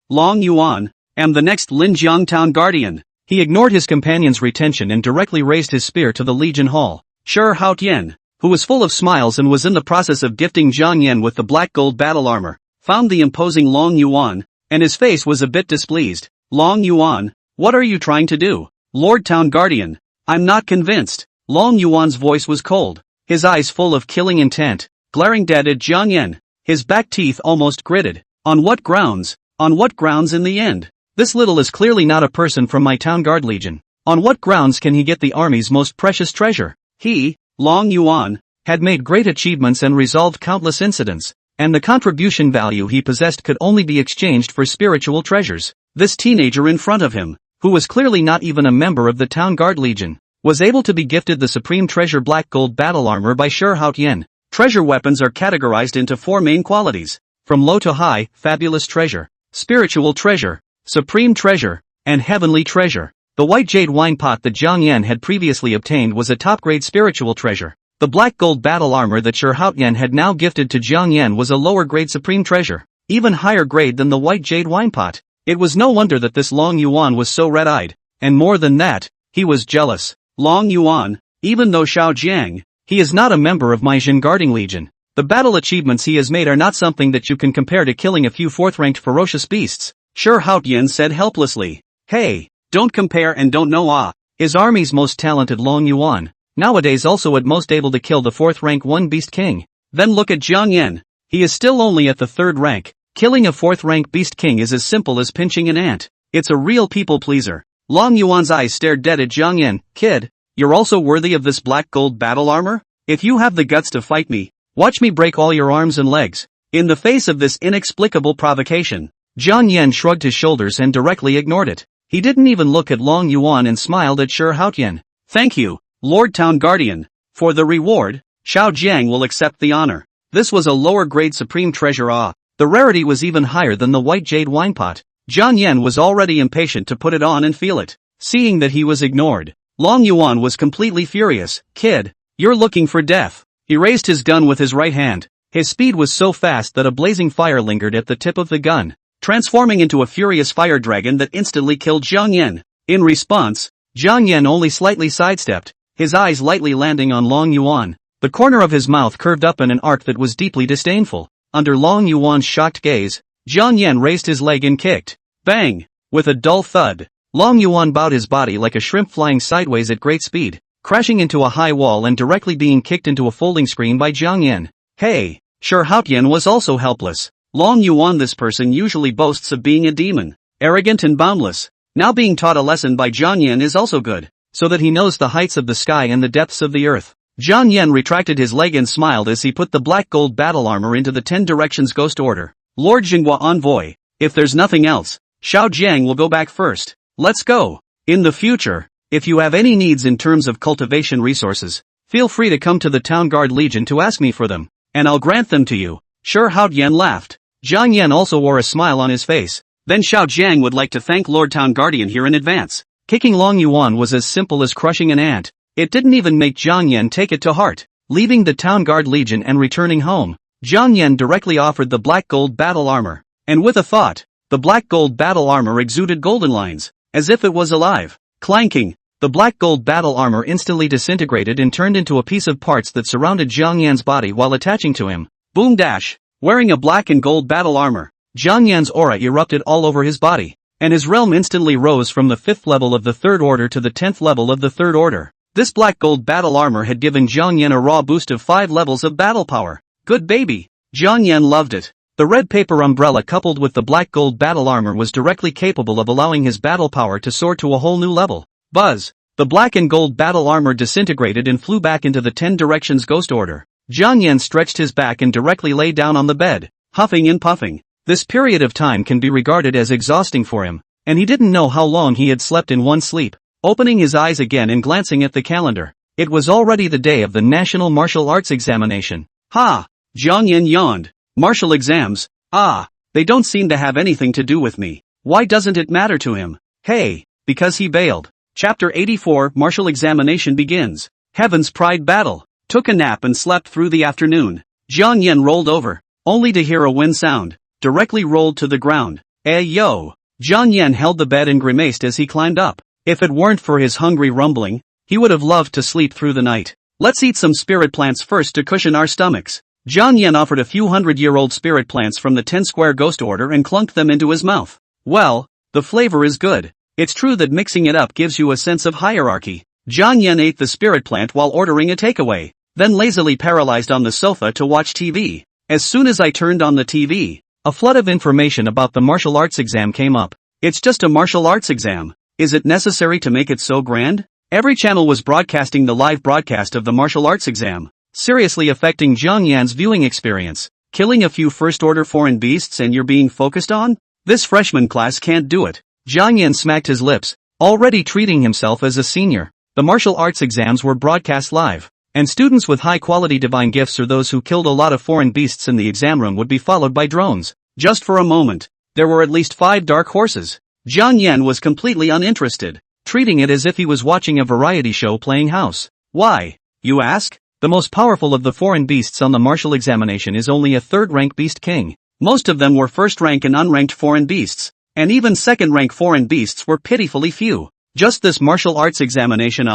Long Yuan, am the next Linjiang Town Guardian. He ignored his companion's retention and directly raised his spear to the Legion Hall. Yan, who was full of smiles and was in the process of gifting Jiang Yan with the black gold battle armor, found the imposing Long Yuan, and his face was a bit displeased. Long Yuan, what are you trying to do? Lord Town Guardian, I'm not convinced. Long Yuan's voice was cold, his eyes full of killing intent, glaring dead at Jiang Yan, his back teeth almost gritted. On what grounds? On what grounds in the end? This little is clearly not a person from my Town Guard Legion. On what grounds can he get the army's most precious treasure? He, Long Yuan, had made great achievements and resolved countless incidents, and the contribution value he possessed could only be exchanged for spiritual treasures. This teenager in front of him, who was clearly not even a member of the Town Guard Legion, was able to be gifted the supreme treasure black gold battle armor by Yan. Treasure weapons are categorized into 4 main qualities, from low to high: fabulous treasure, spiritual treasure, supreme treasure, and heavenly treasure. The white jade wine pot that Jiang Yan had previously obtained was a top-grade spiritual treasure. The black gold battle armor that Yan had now gifted to Jiang Yan was a lower-grade supreme treasure, even higher grade than the white jade wine pot. It was no wonder that this Long Yuan was so red-eyed, and more than that, he was jealous. Long Yuan, even though Jiang, he is not a member of my Jin Guarding Legion. The battle achievements he has made are not something that you can compare to killing a few 4th-ranked ferocious beasts. Yan said helplessly. Hey, don't compare and don't know. His army's most talented Long Yuan, nowadays also at most able to kill the 4th-rank 1 Beast King. Then look at Jiang Yan. He is still only at the 3rd rank. Killing a 4th-rank Beast King is as simple as pinching an ant. It's a real people-pleaser. Long Yuan's eyes stared dead at Jiang Yan. Kid, you're also worthy of this black gold battle armor? If you have the guts to fight me, watch me break all your arms and legs. In the face of this inexplicable provocation, Jiang Yan shrugged his shoulders and directly ignored it. He didn't even look at Long Yuan and smiled at Yan. Thank you, Lord Town Guardian. For the reward, Xiao Jiang will accept the honor. This was a lower-grade supreme treasure. The rarity was even higher than the white jade wine pot. Jiang Yan was already impatient to put it on and feel it. Seeing that he was ignored, Long Yuan was completely furious. Kid, you're looking for death. He raised his gun with his right hand, His speed was so fast that a blazing fire lingered at the tip of the gun, transforming into a furious fire dragon that instantly killed Jiang Yan. In response, Jiang Yan only slightly sidestepped, his eyes lightly landing on Long Yuan. The corner of his mouth curved up in an arc that was deeply disdainful. Under Long Yuan's shocked gaze, Jiang Yan raised his leg and kicked. Bang! With a dull thud, Long Yuan bowed his body like a shrimp flying sideways at great speed, crashing into a high wall and directly being kicked into a folding screen by Jiang Yan. Hey! Sure, Haotian was also helpless. Long Yuan, this person usually boasts of being a demon, arrogant and boundless. Now being taught a lesson by Jiang Yan is also good, so that he knows the heights of the sky and the depths of the earth. Jiang Yan retracted his leg and smiled as he put the black gold battle armor into the 10 Directions Ghost Order. Lord Jinghua Envoy, if there's nothing else, Xiao Jiang will go back first. Let's go. In the future, if you have any needs in terms of cultivation resources, feel free to come to the Town Guard Legion to ask me for them, and I'll grant them to you. Sure, Hao Yan laughed. Jiang Yan also wore a smile on his face. Then Xiao Jiang would like to thank Lord Town Guardian here in advance. Kicking Long Yuan was as simple as crushing an ant. It didn't even make Jiang Yan take it to heart. Leaving the Town Guard Legion and returning home, Jiang Yan directly offered the black gold battle armor. And with a thought, the black gold battle armor exuded golden lines, as if it was alive. Clanking, the black gold battle armor instantly disintegrated and turned into a piece of parts that surrounded Jiang Yan's body while attaching to him. Boom dash! Wearing a black and gold battle armor, Jiang Yan's aura erupted all over his body, and his realm instantly rose from the 5th level of the 3rd order to the 10th level of the 3rd order. This black gold battle armor had given Jiang Yan a raw boost of 5 levels of battle power. Good baby! Jiang Yan loved it. The red paper umbrella coupled with the black gold battle armor was directly capable of allowing his battle power to soar to a whole new level. Buzz! The black and gold battle armor disintegrated and flew back into the 10 Directions Ghost Order. Jiang Yan stretched his back and directly lay down on the bed, huffing and puffing. This period of time can be regarded as exhausting for him, and he didn't know how long he had slept in one sleep. Opening his eyes again and glancing at the calendar, it was already the day of the National Martial Arts Examination. Ha! Jiang Yan yawned. Martial exams? Ah, they don't seem to have anything to do with me. Why doesn't it matter to him? Hey, because he bailed. Chapter 84, Martial Examination begins. Heaven's Pride Battle. Took a nap and slept through the afternoon. Jiang Yan rolled over, only to hear a wind sound. Directly rolled to the ground. Yo! Jiang Yan held the bed and grimaced as he climbed up. If it weren't for his hungry rumbling, he would have loved to sleep through the night. Let's eat some spirit plants first to cushion our stomachs. Jiang Yan offered a few 100-year-old spirit plants from the 10 Square Ghost Order and clunked them into his mouth. Well, the flavor is good. It's true that mixing it up gives you a sense of hierarchy. Jiang Yan ate the spirit plant while ordering a takeaway, then lazily paralyzed on the sofa to watch TV. As soon as I turned on the TV, a flood of information about the martial arts exam came up. It's just a martial arts exam. Is it necessary to make it so grand? Every channel was broadcasting the live broadcast of the martial arts exam, seriously affecting Jiang Yan's viewing experience. Killing a few first-order foreign beasts and you're being focused on? This freshman class can't do it. Jiang Yan smacked his lips, already treating himself as a senior. The martial arts exams were broadcast live, and students with high-quality divine gifts or those who killed a lot of foreign beasts in the exam room would be followed by drones. Just for a moment, there were at least 5 dark horses. Jiang Yan was completely uninterested, treating it as if he was watching a variety show playing house. Why, you ask? The most powerful of the foreign beasts on the martial examination is only a 3rd-rank beast king. Most of them were 1st-rank and unranked foreign beasts, and even 2nd-rank foreign beasts were pitifully few. Just this martial arts examination,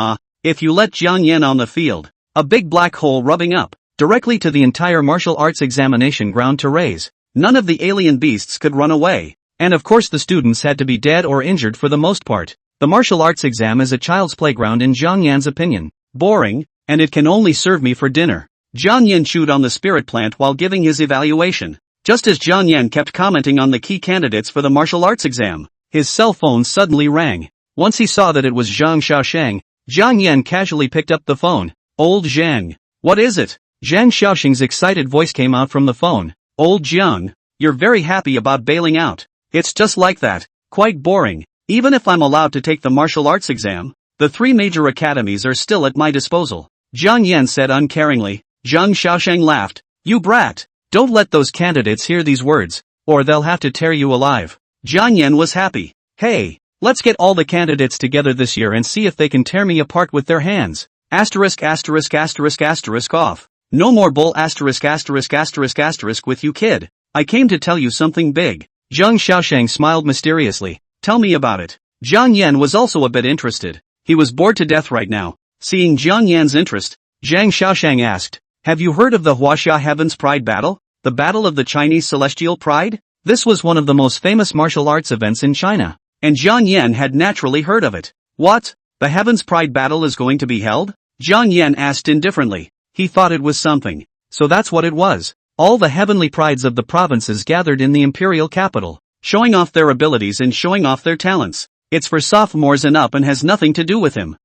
if you let Jiang Yan on the field, a big black hole rubbing up, directly to the entire martial arts examination ground to raise. None of the alien beasts could run away, and of course the students had to be dead or injured for the most part. The martial arts exam is a child's playground in Jiang Yan's opinion. Boring, and it can only serve me for dinner. Jiang Yan chewed on the spirit plant while giving his evaluation. Just as Jiang Yan kept commenting on the key candidates for the martial arts exam, his cell phone suddenly rang. Once he saw that it was Zhang Xiaosheng, Jiang Yan casually picked up the phone. Old Zhang. What is it? Zhang Xiaosheng's excited voice came out from the phone. Old Jiang, you're very happy about bailing out. It's just like that. Quite boring. Even if I'm allowed to take the martial arts exam, the 3 major academies are still at my disposal. Jiang Yan said uncaringly. Zhang Xiaosheng laughed. You brat. Don't let those candidates hear these words, or they'll have to tear you alive. Jiang Yan was happy. Hey, let's get all the candidates together this year and see if they can tear me apart with their hands. Off. No more bull asterisk asterisk asterisk asterisk with you, kid. I came to tell you something big. Zhang Xiaoshang smiled mysteriously. Tell me about it. Jiang Yan was also a bit interested. He was bored to death right now. Seeing Jiang Yan's interest, Zhang Xiaoshang asked, have you heard of the Huaxia Heaven's Pride Battle? The Battle of the Chinese Celestial Pride? This was one of the most famous martial arts events in China. And Jiang Yan had naturally heard of it. What? The Heaven's Pride Battle is going to be held? Jiang Yan asked indifferently. He thought it was something. So that's what it was. All the heavenly prides of the provinces gathered in the imperial capital, showing off their abilities and showing off their talents. It's for sophomores and up and has nothing to do with him.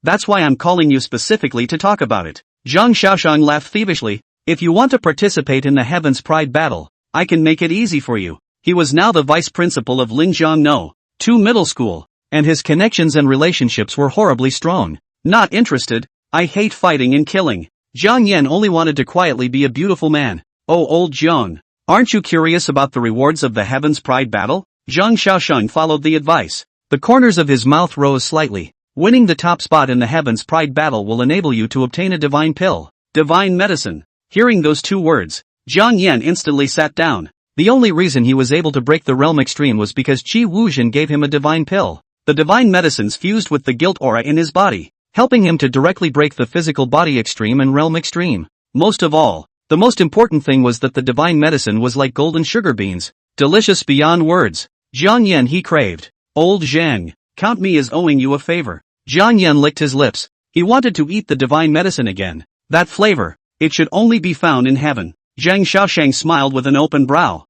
That's why I'm calling you specifically to talk about it. Zhang Xiaoshang laughed thievishly. If you want to participate in the Heaven's Pride Battle, I can make it easy for you. He was now the vice principal of Linjiang No. 2 Middle School, and his connections and relationships were horribly strong. Not interested. I hate fighting and killing. Jiang Yan only wanted to quietly be a beautiful man. Oh, old Jiang. Aren't you curious about the rewards of the Heaven's Pride Battle? Zhang Xiaoshang followed the advice. The corners of his mouth rose slightly. Winning the top spot in the Heaven's Pride Battle will enable you to obtain a divine pill. Divine medicine. Hearing those two words, Jiang Yan instantly sat down. The only reason he was able to break the realm extreme was because Qi Wuzhen gave him a divine pill. The divine medicines fused with the guilt aura in his body, helping him to directly break the physical body extreme and realm extreme. Most of all, the most important thing was that the divine medicine was like golden sugar beans, delicious beyond words. Jiang Yan he craved. Old Zhang, count me as owing you a favor. Jiang Yan licked his lips. He wanted to eat the divine medicine again. That flavor, it should only be found in heaven. Zhang Xiaoshang smiled with an open brow.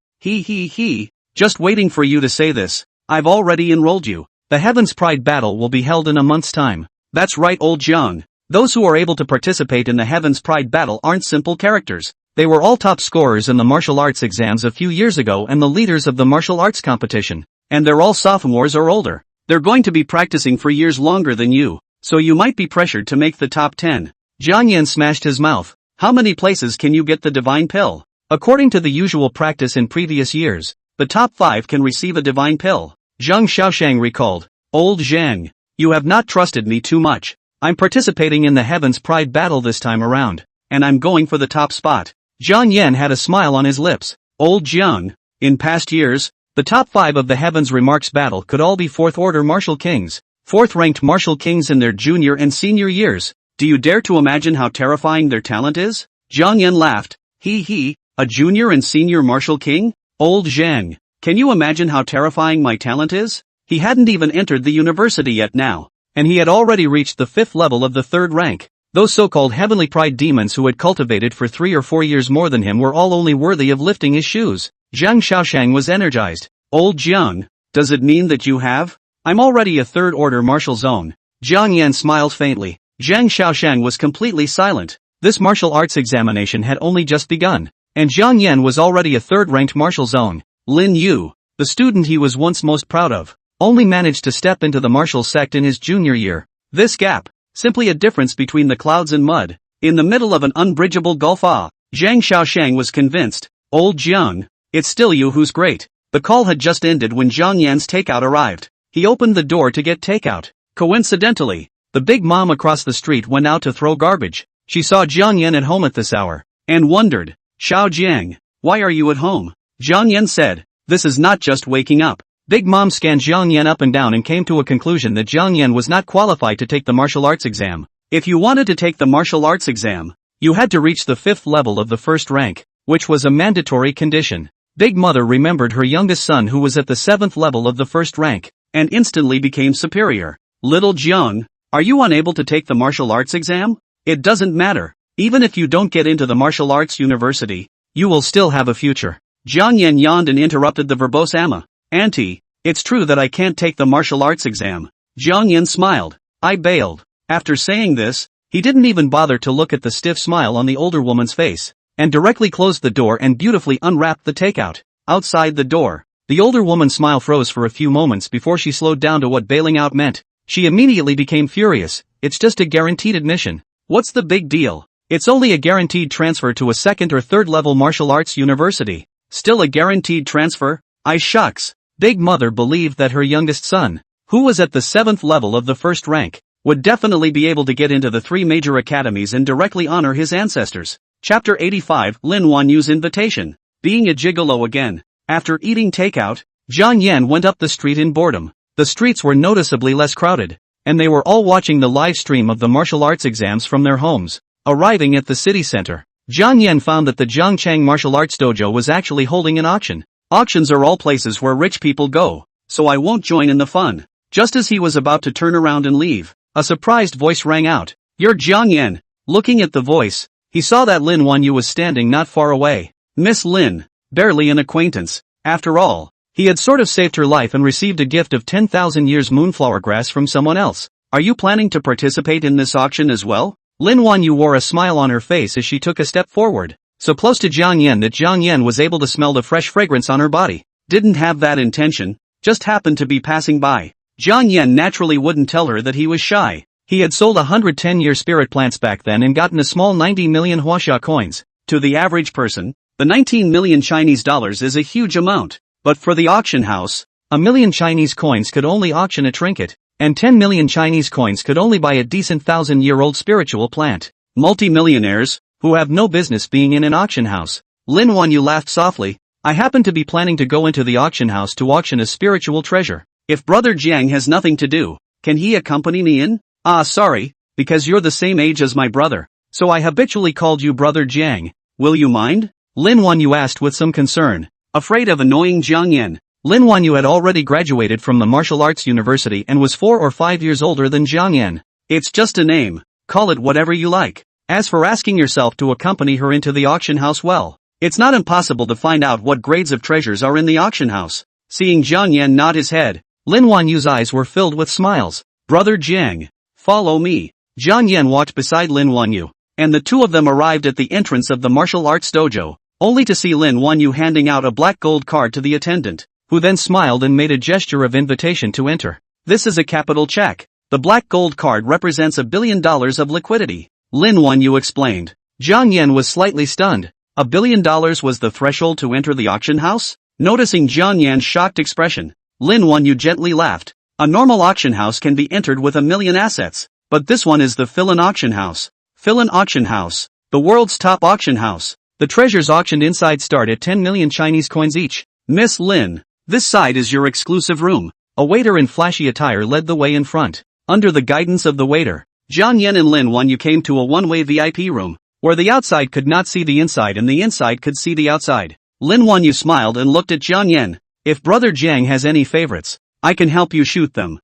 Just waiting for you to say this. I've already enrolled you. The Heaven's Pride Battle will be held in a month's time. That's right, old Jiang. Those who are able to participate in the Heaven's Pride Battle aren't simple characters. They were all top scorers in the martial arts exams a few years ago and the leaders of the martial arts competition. And they're all sophomores or older. They're going to be practicing for years longer than you, so you might be pressured to make the top 10. Jiang Yan smashed his mouth. How many places can you get the divine pill? According to the usual practice in previous years, the top 5 can receive a divine pill. Zhang Xiaoshang recalled. Old Zhang, you have not trusted me too much. I'm participating in the Heaven's Pride Battle this time around, and I'm going for the top spot. Jiang Yan had a smile on his lips. Old Jiang, in past years, the top 5 of the Heaven's Remarks Battle could all be 4th order martial kings, 4th ranked martial kings in their junior and senior years. Do you dare to imagine how terrifying their talent is? Jiang Yan laughed. A junior and senior martial king? Old Zhang, can you imagine how terrifying my talent is? He hadn't even entered the university yet now, and he had already reached the 5th level of the 3rd rank. Those so-called heavenly pride demons who had cultivated for 3 or 4 years more than him were all only worthy of lifting his shoes. Zhang Xiaoshang was energized. Old Jiang, does it mean that you have? I'm already a 3rd order martial zone. Jiang Yan smiled faintly. Zhang Xiaoshang was completely silent. This martial arts examination had only just begun, and Jiang Yan was already a 3rd ranked martial zone. Lin Yu, the student he was once most proud of, only managed to step into the martial sect in his junior year. This gap, simply a difference between the clouds and mud, in the middle of an unbridgeable gulf. Zhang Xiaoshang was convinced. Old Jiang, it's still you who's great. The call had just ended when Jiang Yan's takeout arrived. He opened the door to get takeout. Coincidentally, the big mom across the street went out to throw garbage. She saw Jiang Yan at home at this hour, and wondered, Xiao Jiang, why are you at home? Jiang Yan said, this is not just waking up. Big Mom scanned Jiang Yan up and down and came to a conclusion that Jiang Yan was not qualified to take the martial arts exam. If you wanted to take the martial arts exam, you had to reach the 5th level of the 1st rank, which was a mandatory condition. Big Mother remembered her youngest son who was at the 7th level of the 1st rank, and instantly became superior. Little Jiang, are you unable to take the martial arts exam? It doesn't matter. Even if you don't get into the martial arts university, you will still have a future. Jiang Yan yawned and interrupted the verbose Yama. Auntie, it's true that I can't take the martial arts exam. Jiang Yan smiled. I bailed. After saying this, he didn't even bother to look at the stiff smile on the older woman's face, and directly closed the door and beautifully unwrapped the takeout. Outside the door, the older woman's smile froze for a few moments before she slowed down to what bailing out meant. She immediately became furious. It's just a guaranteed admission. What's the big deal? It's only a guaranteed transfer to a 2nd or 3rd level martial arts university. Still a guaranteed transfer? Shucks. Big Mother believed that her youngest son, who was at the 7th level of the 1st rank, would definitely be able to get into the 3 major academies and directly honor his ancestors. Chapter 85, Lin Wanyu's Invitation. Being a gigolo again. After eating takeout, Jiang Yan went up the street in boredom. The streets were noticeably less crowded, and they were all watching the live stream of the martial arts exams from their homes. Arriving at the city center, Jiang Yan found that the Zhangchang Martial Arts Dojo was actually holding an auction. Auctions are all places where rich people go, so I won't join in the fun. Just as he was about to turn around and leave, a surprised voice rang out. You're Jiang Yan. Looking at the voice, he saw that Lin Wanyu was standing not far away. Miss Lin, barely an acquaintance. After all, he had sort of saved her life and received a gift of 10,000 years moonflower grass from someone else. Are you planning to participate in this auction as well? Lin Wanyu wore a smile on her face as she took a step forward, so close to Jiang Yan that Jiang Yan was able to smell the fresh fragrance on her body. Didn't have that intention, just happened to be passing by. Jiang Yan naturally wouldn't tell her that he was shy. He had sold 110-year spirit plants back then and gotten a small 90 million huaxia coins. To the average person, the 19 million Chinese dollars is a huge amount. But for the auction house, 1 million Chinese coins could only auction a trinket, and 10 million Chinese coins could only buy a decent 1,000-year-old spiritual plant. Multi-millionaires, who have no business being in an auction house. Lin Wanyu laughed softly. I happen to be planning to go into the auction house to auction a spiritual treasure. If Brother Jiang has nothing to do, can he accompany me in? Sorry, because you're the same age as my brother, so I habitually called you Brother Jiang. Will you mind? Lin Wanyu asked with some concern. Afraid of annoying Jiang Yan, Lin Wanyu had already graduated from the martial arts university and was 4 or 5 years older than Jiang Yan. It's just a name, call it whatever you like. As for asking yourself to accompany her into the auction house, well, it's not impossible to find out what grades of treasures are in the auction house. Seeing Jiang Yan nod his head, Lin Wanyu's eyes were filled with smiles. Brother Jiang, follow me. Jiang Yan walked beside Lin Wanyu, and the two of them arrived at the entrance of the martial arts dojo, only to see Lin Wanyu handing out a black gold card to the attendant, who then smiled and made a gesture of invitation to enter. This is a capital check. The black gold card represents $1 billion of liquidity. Lin Wanyu explained. Jiang Yan was slightly stunned. $1 billion was the threshold to enter the auction house? Noticing Jiang Yan's shocked expression, Lin Wanyu gently laughed. A normal auction house can be entered with 1 million assets, but this one is the Pavilion auction house. Pavilion auction house, the world's top auction house. The treasures auctioned inside start at 10 million Chinese coins each. Miss Lin, this side is your exclusive room. A waiter in flashy attire led the way in front. Under the guidance of the waiter, Jiang Yan and Lin Wanyu came to a one-way VIP room, where the outside could not see the inside and the inside could see the outside. Lin Wanyu smiled and looked at Jiang Yan. If Brother Jiang has any favorites, I can help you shoot them.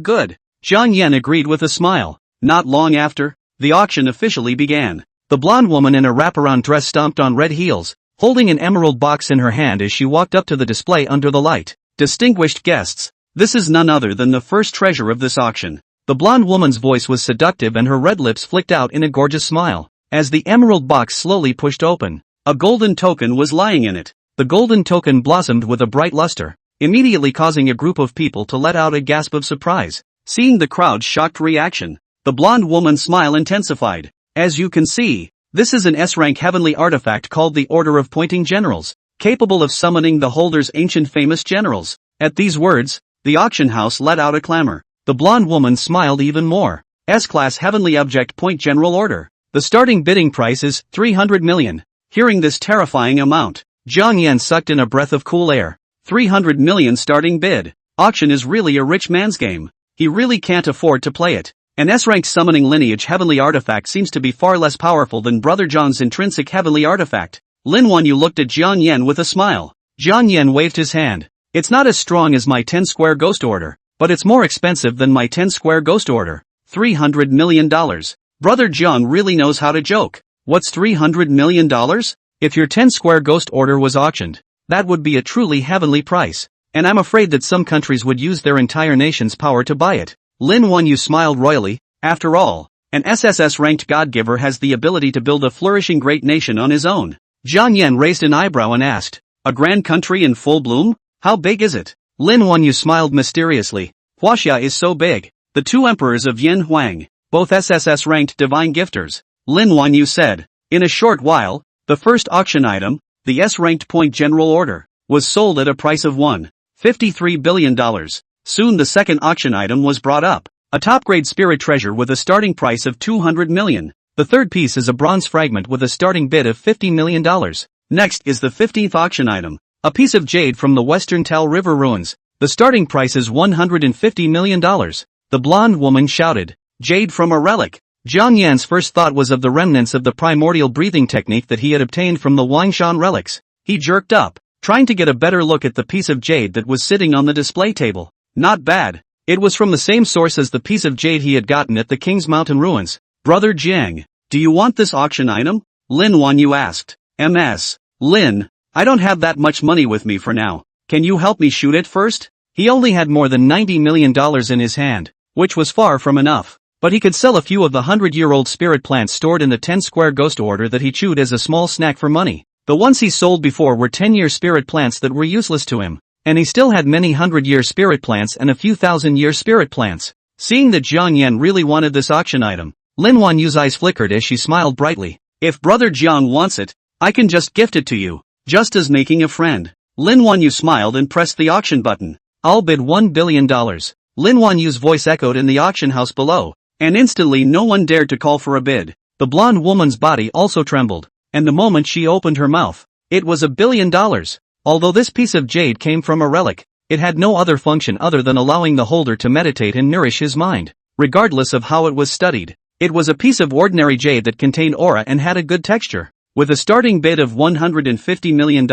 Good. Jiang Yan agreed with a smile. Not long after, the auction officially began. The blonde woman in a wraparound dress stomped on red heels, holding an emerald box in her hand as she walked up to the display under the light. Distinguished guests, this is none other than the first treasure of this auction. The blonde woman's voice was seductive and her red lips flicked out in a gorgeous smile. As the emerald box slowly pushed open, a golden token was lying in it. The golden token blossomed with a bright luster, immediately causing a group of people to let out a gasp of surprise. Seeing the crowd's shocked reaction, the blonde woman's smile intensified. As you can see, this is an S-rank heavenly artifact called the Order of Pointing Generals, capable of summoning the holder's ancient famous generals. At these words, the auction house let out a clamor. The blonde woman smiled even more. S-class heavenly object point general order. The starting bidding price is 300 million. Hearing this terrifying amount, Jiang Yan sucked in a breath of cool air. 300 million starting bid. Auction is really a rich man's game. He really can't afford to play it. An S-ranked summoning lineage heavenly artifact seems to be far less powerful than Brother Jiang's intrinsic heavenly artifact. Lin Wanyu looked at Jiang Yan with a smile. Jiang Yan waved his hand. It's not as strong as my 10 square ghost order, but it's more expensive than my 10 square ghost order. $300 million. Brother Jiang really knows how to joke. What's $300 million? If your 10 square ghost order was auctioned, that would be a truly heavenly price. And I'm afraid that some countries would use their entire nation's power to buy it. Lin Wanyu smiled royally. After all, an SSS-ranked God-giver has the ability to build a flourishing great nation on his own. Jiang Yan raised an eyebrow and asked, a grand country in full bloom? How big is it? Lin Wanyu smiled mysteriously. Huaxia is so big. The two emperors of Yin Huang, both SSS-ranked divine gifters. Lin Wanyu said. In a short while, the first auction item, the S-ranked point general order, was sold at a price of $1.53 billion. Soon the second auction item was brought up. a top-grade spirit treasure with a starting price of 200 million. The third piece is a bronze fragment with a starting bid of $50 million. Next is the 15th auction item, a piece of jade from the Western Tal River ruins. The starting price is $150 million. The blonde woman shouted, "Jade from a relic." Jiang Yan's first thought was of the remnants of the primordial breathing technique that he had obtained from the Wangshan relics. He jerked up, trying to get a better look at the piece of jade that was sitting on the display table. Not bad. It was from the same source as the piece of jade he had gotten at the King's Mountain ruins. "Brother Jiang, do you want this auction item?" Lin Wanyu asked. Lin, I don't have that much money with me for now. Can you help me shoot it first? He only had more than $90 million in his hand, which was far from enough. But he could sell a few of the 100-year-old spirit plants stored in the 10-square ghost order that he chewed as a small snack for money. The ones he sold before were 10-year spirit plants that were useless to him. And he still had many 100-year spirit plants and a few thousand-year spirit plants. Seeing that Jiang Yan really wanted this auction item, Lin Wanyu's eyes flickered as she smiled brightly. "If Brother Jiang wants it, I can just gift it to you, just as making a friend." Lin Wanyu smiled and pressed the auction button. "I'll bid $1 billion. Lin Wanyu's voice echoed in the auction house below, and instantly no one dared to call for a bid. The blonde woman's body also trembled, and the moment she opened her mouth, it was $1 billion. Although this piece of jade came from a relic, it had no other function other than allowing the holder to meditate and nourish his mind, regardless of how it was studied. It was a piece of ordinary jade that contained aura and had a good texture, with a starting bid of $150 million,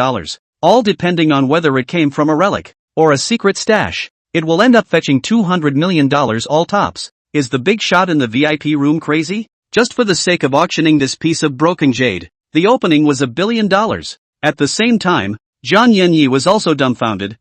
all depending on whether it came from a relic or a secret stash. It will end up fetching $200 million all tops. Is the big shot in the VIP room crazy? Just for the sake of auctioning this piece of broken jade, the opening was $1 billion. At the same time, Zhang Yanyi was also dumbfounded.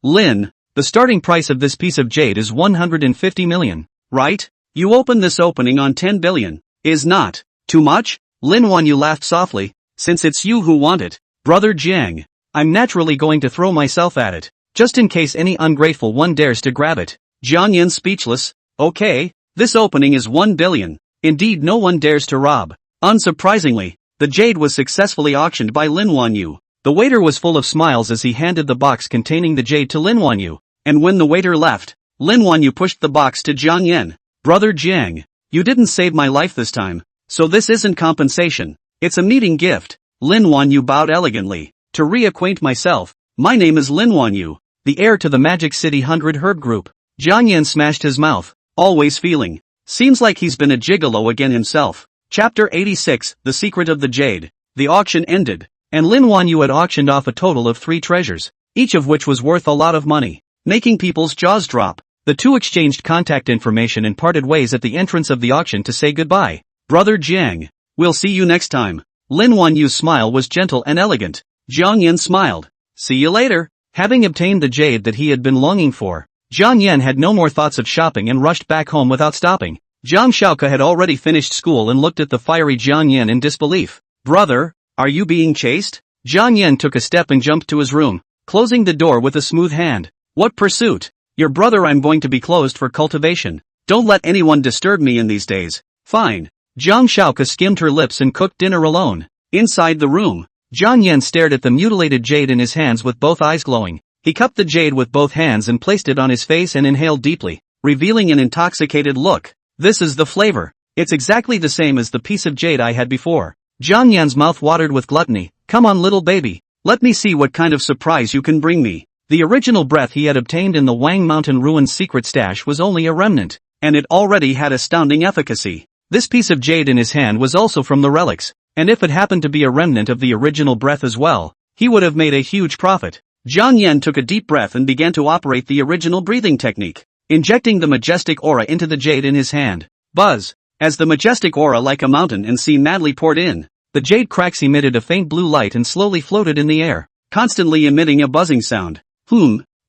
Lin, the starting price of this piece of jade is 150 million, right? You open this opening on 10 billion. Is not too much? Lin Wanyu laughed softly. Since it's you who want it, Brother Jiang, I'm naturally going to throw myself at it, just in case any ungrateful one dares to grab it. Jiang Yan speechless. Okay, this opening is 1 billion. Indeed, no one dares to rob. Unsurprisingly, the jade was successfully auctioned by Lin Wanyu. The waiter was full of smiles as he handed the box containing the jade to Lin Wanyu, and when the waiter left, Lin Wanyu pushed the box to Jiang Yan. Brother Jiang, you didn't save my life this time, so this isn't compensation, it's a meeting gift. Lin Wanyu bowed elegantly. To reacquaint myself, my name is Lin Wanyu, the heir to the Magic City 100 Herb Group. Jiang Yan smashed his mouth, always feeling. Seems like he's been a gigolo again himself. Chapter 86, The Secret of the Jade. The auction ended, and Lin Wanyu had auctioned off a total of 3 treasures, each of which was worth a lot of money, making people's jaws drop. The two exchanged contact information and parted ways at the entrance of the auction to say goodbye. Brother Jiang, we'll see you next time. Lin Wanyu's smile was gentle and elegant. Jiang Yan smiled. See you later. Having obtained the jade that he had been longing for, Jiang Yan had no more thoughts of shopping and rushed back home without stopping. Jiang Shaoke had already finished school and looked at the fiery Jiang Yan in disbelief. Brother, are you being chased? Jiang Yan took a step and jumped to his room, closing the door with a smooth hand. What pursuit? Your brother, I'm going to be closed for cultivation. Don't let anyone disturb me in these days. Fine. Jiang Shaoke skimmed her lips and cooked dinner alone. Inside the room, Jiang Yan stared at the mutilated jade in his hands with both eyes glowing. He cupped the jade with both hands and placed it on his face and inhaled deeply, revealing an intoxicated look. This is the flavor. It's exactly the same as the piece of jade I had before. Jiang Yan's mouth watered with gluttony. Come on, little baby. Let me see what kind of surprise you can bring me. The original breath he had obtained in the Wang Mountain Ruins secret stash was only a remnant, and it already had astounding efficacy. This piece of jade in his hand was also from the relics, and if it happened to be a remnant of the original breath as well, he would have made a huge profit. Jiang Yan took a deep breath and began to operate the original breathing technique, injecting the majestic aura into the jade in his hand. Buzz! As the majestic aura like a mountain and sea madly poured in, the jade cracks emitted a faint blue light and slowly floated in the air, constantly emitting a buzzing sound.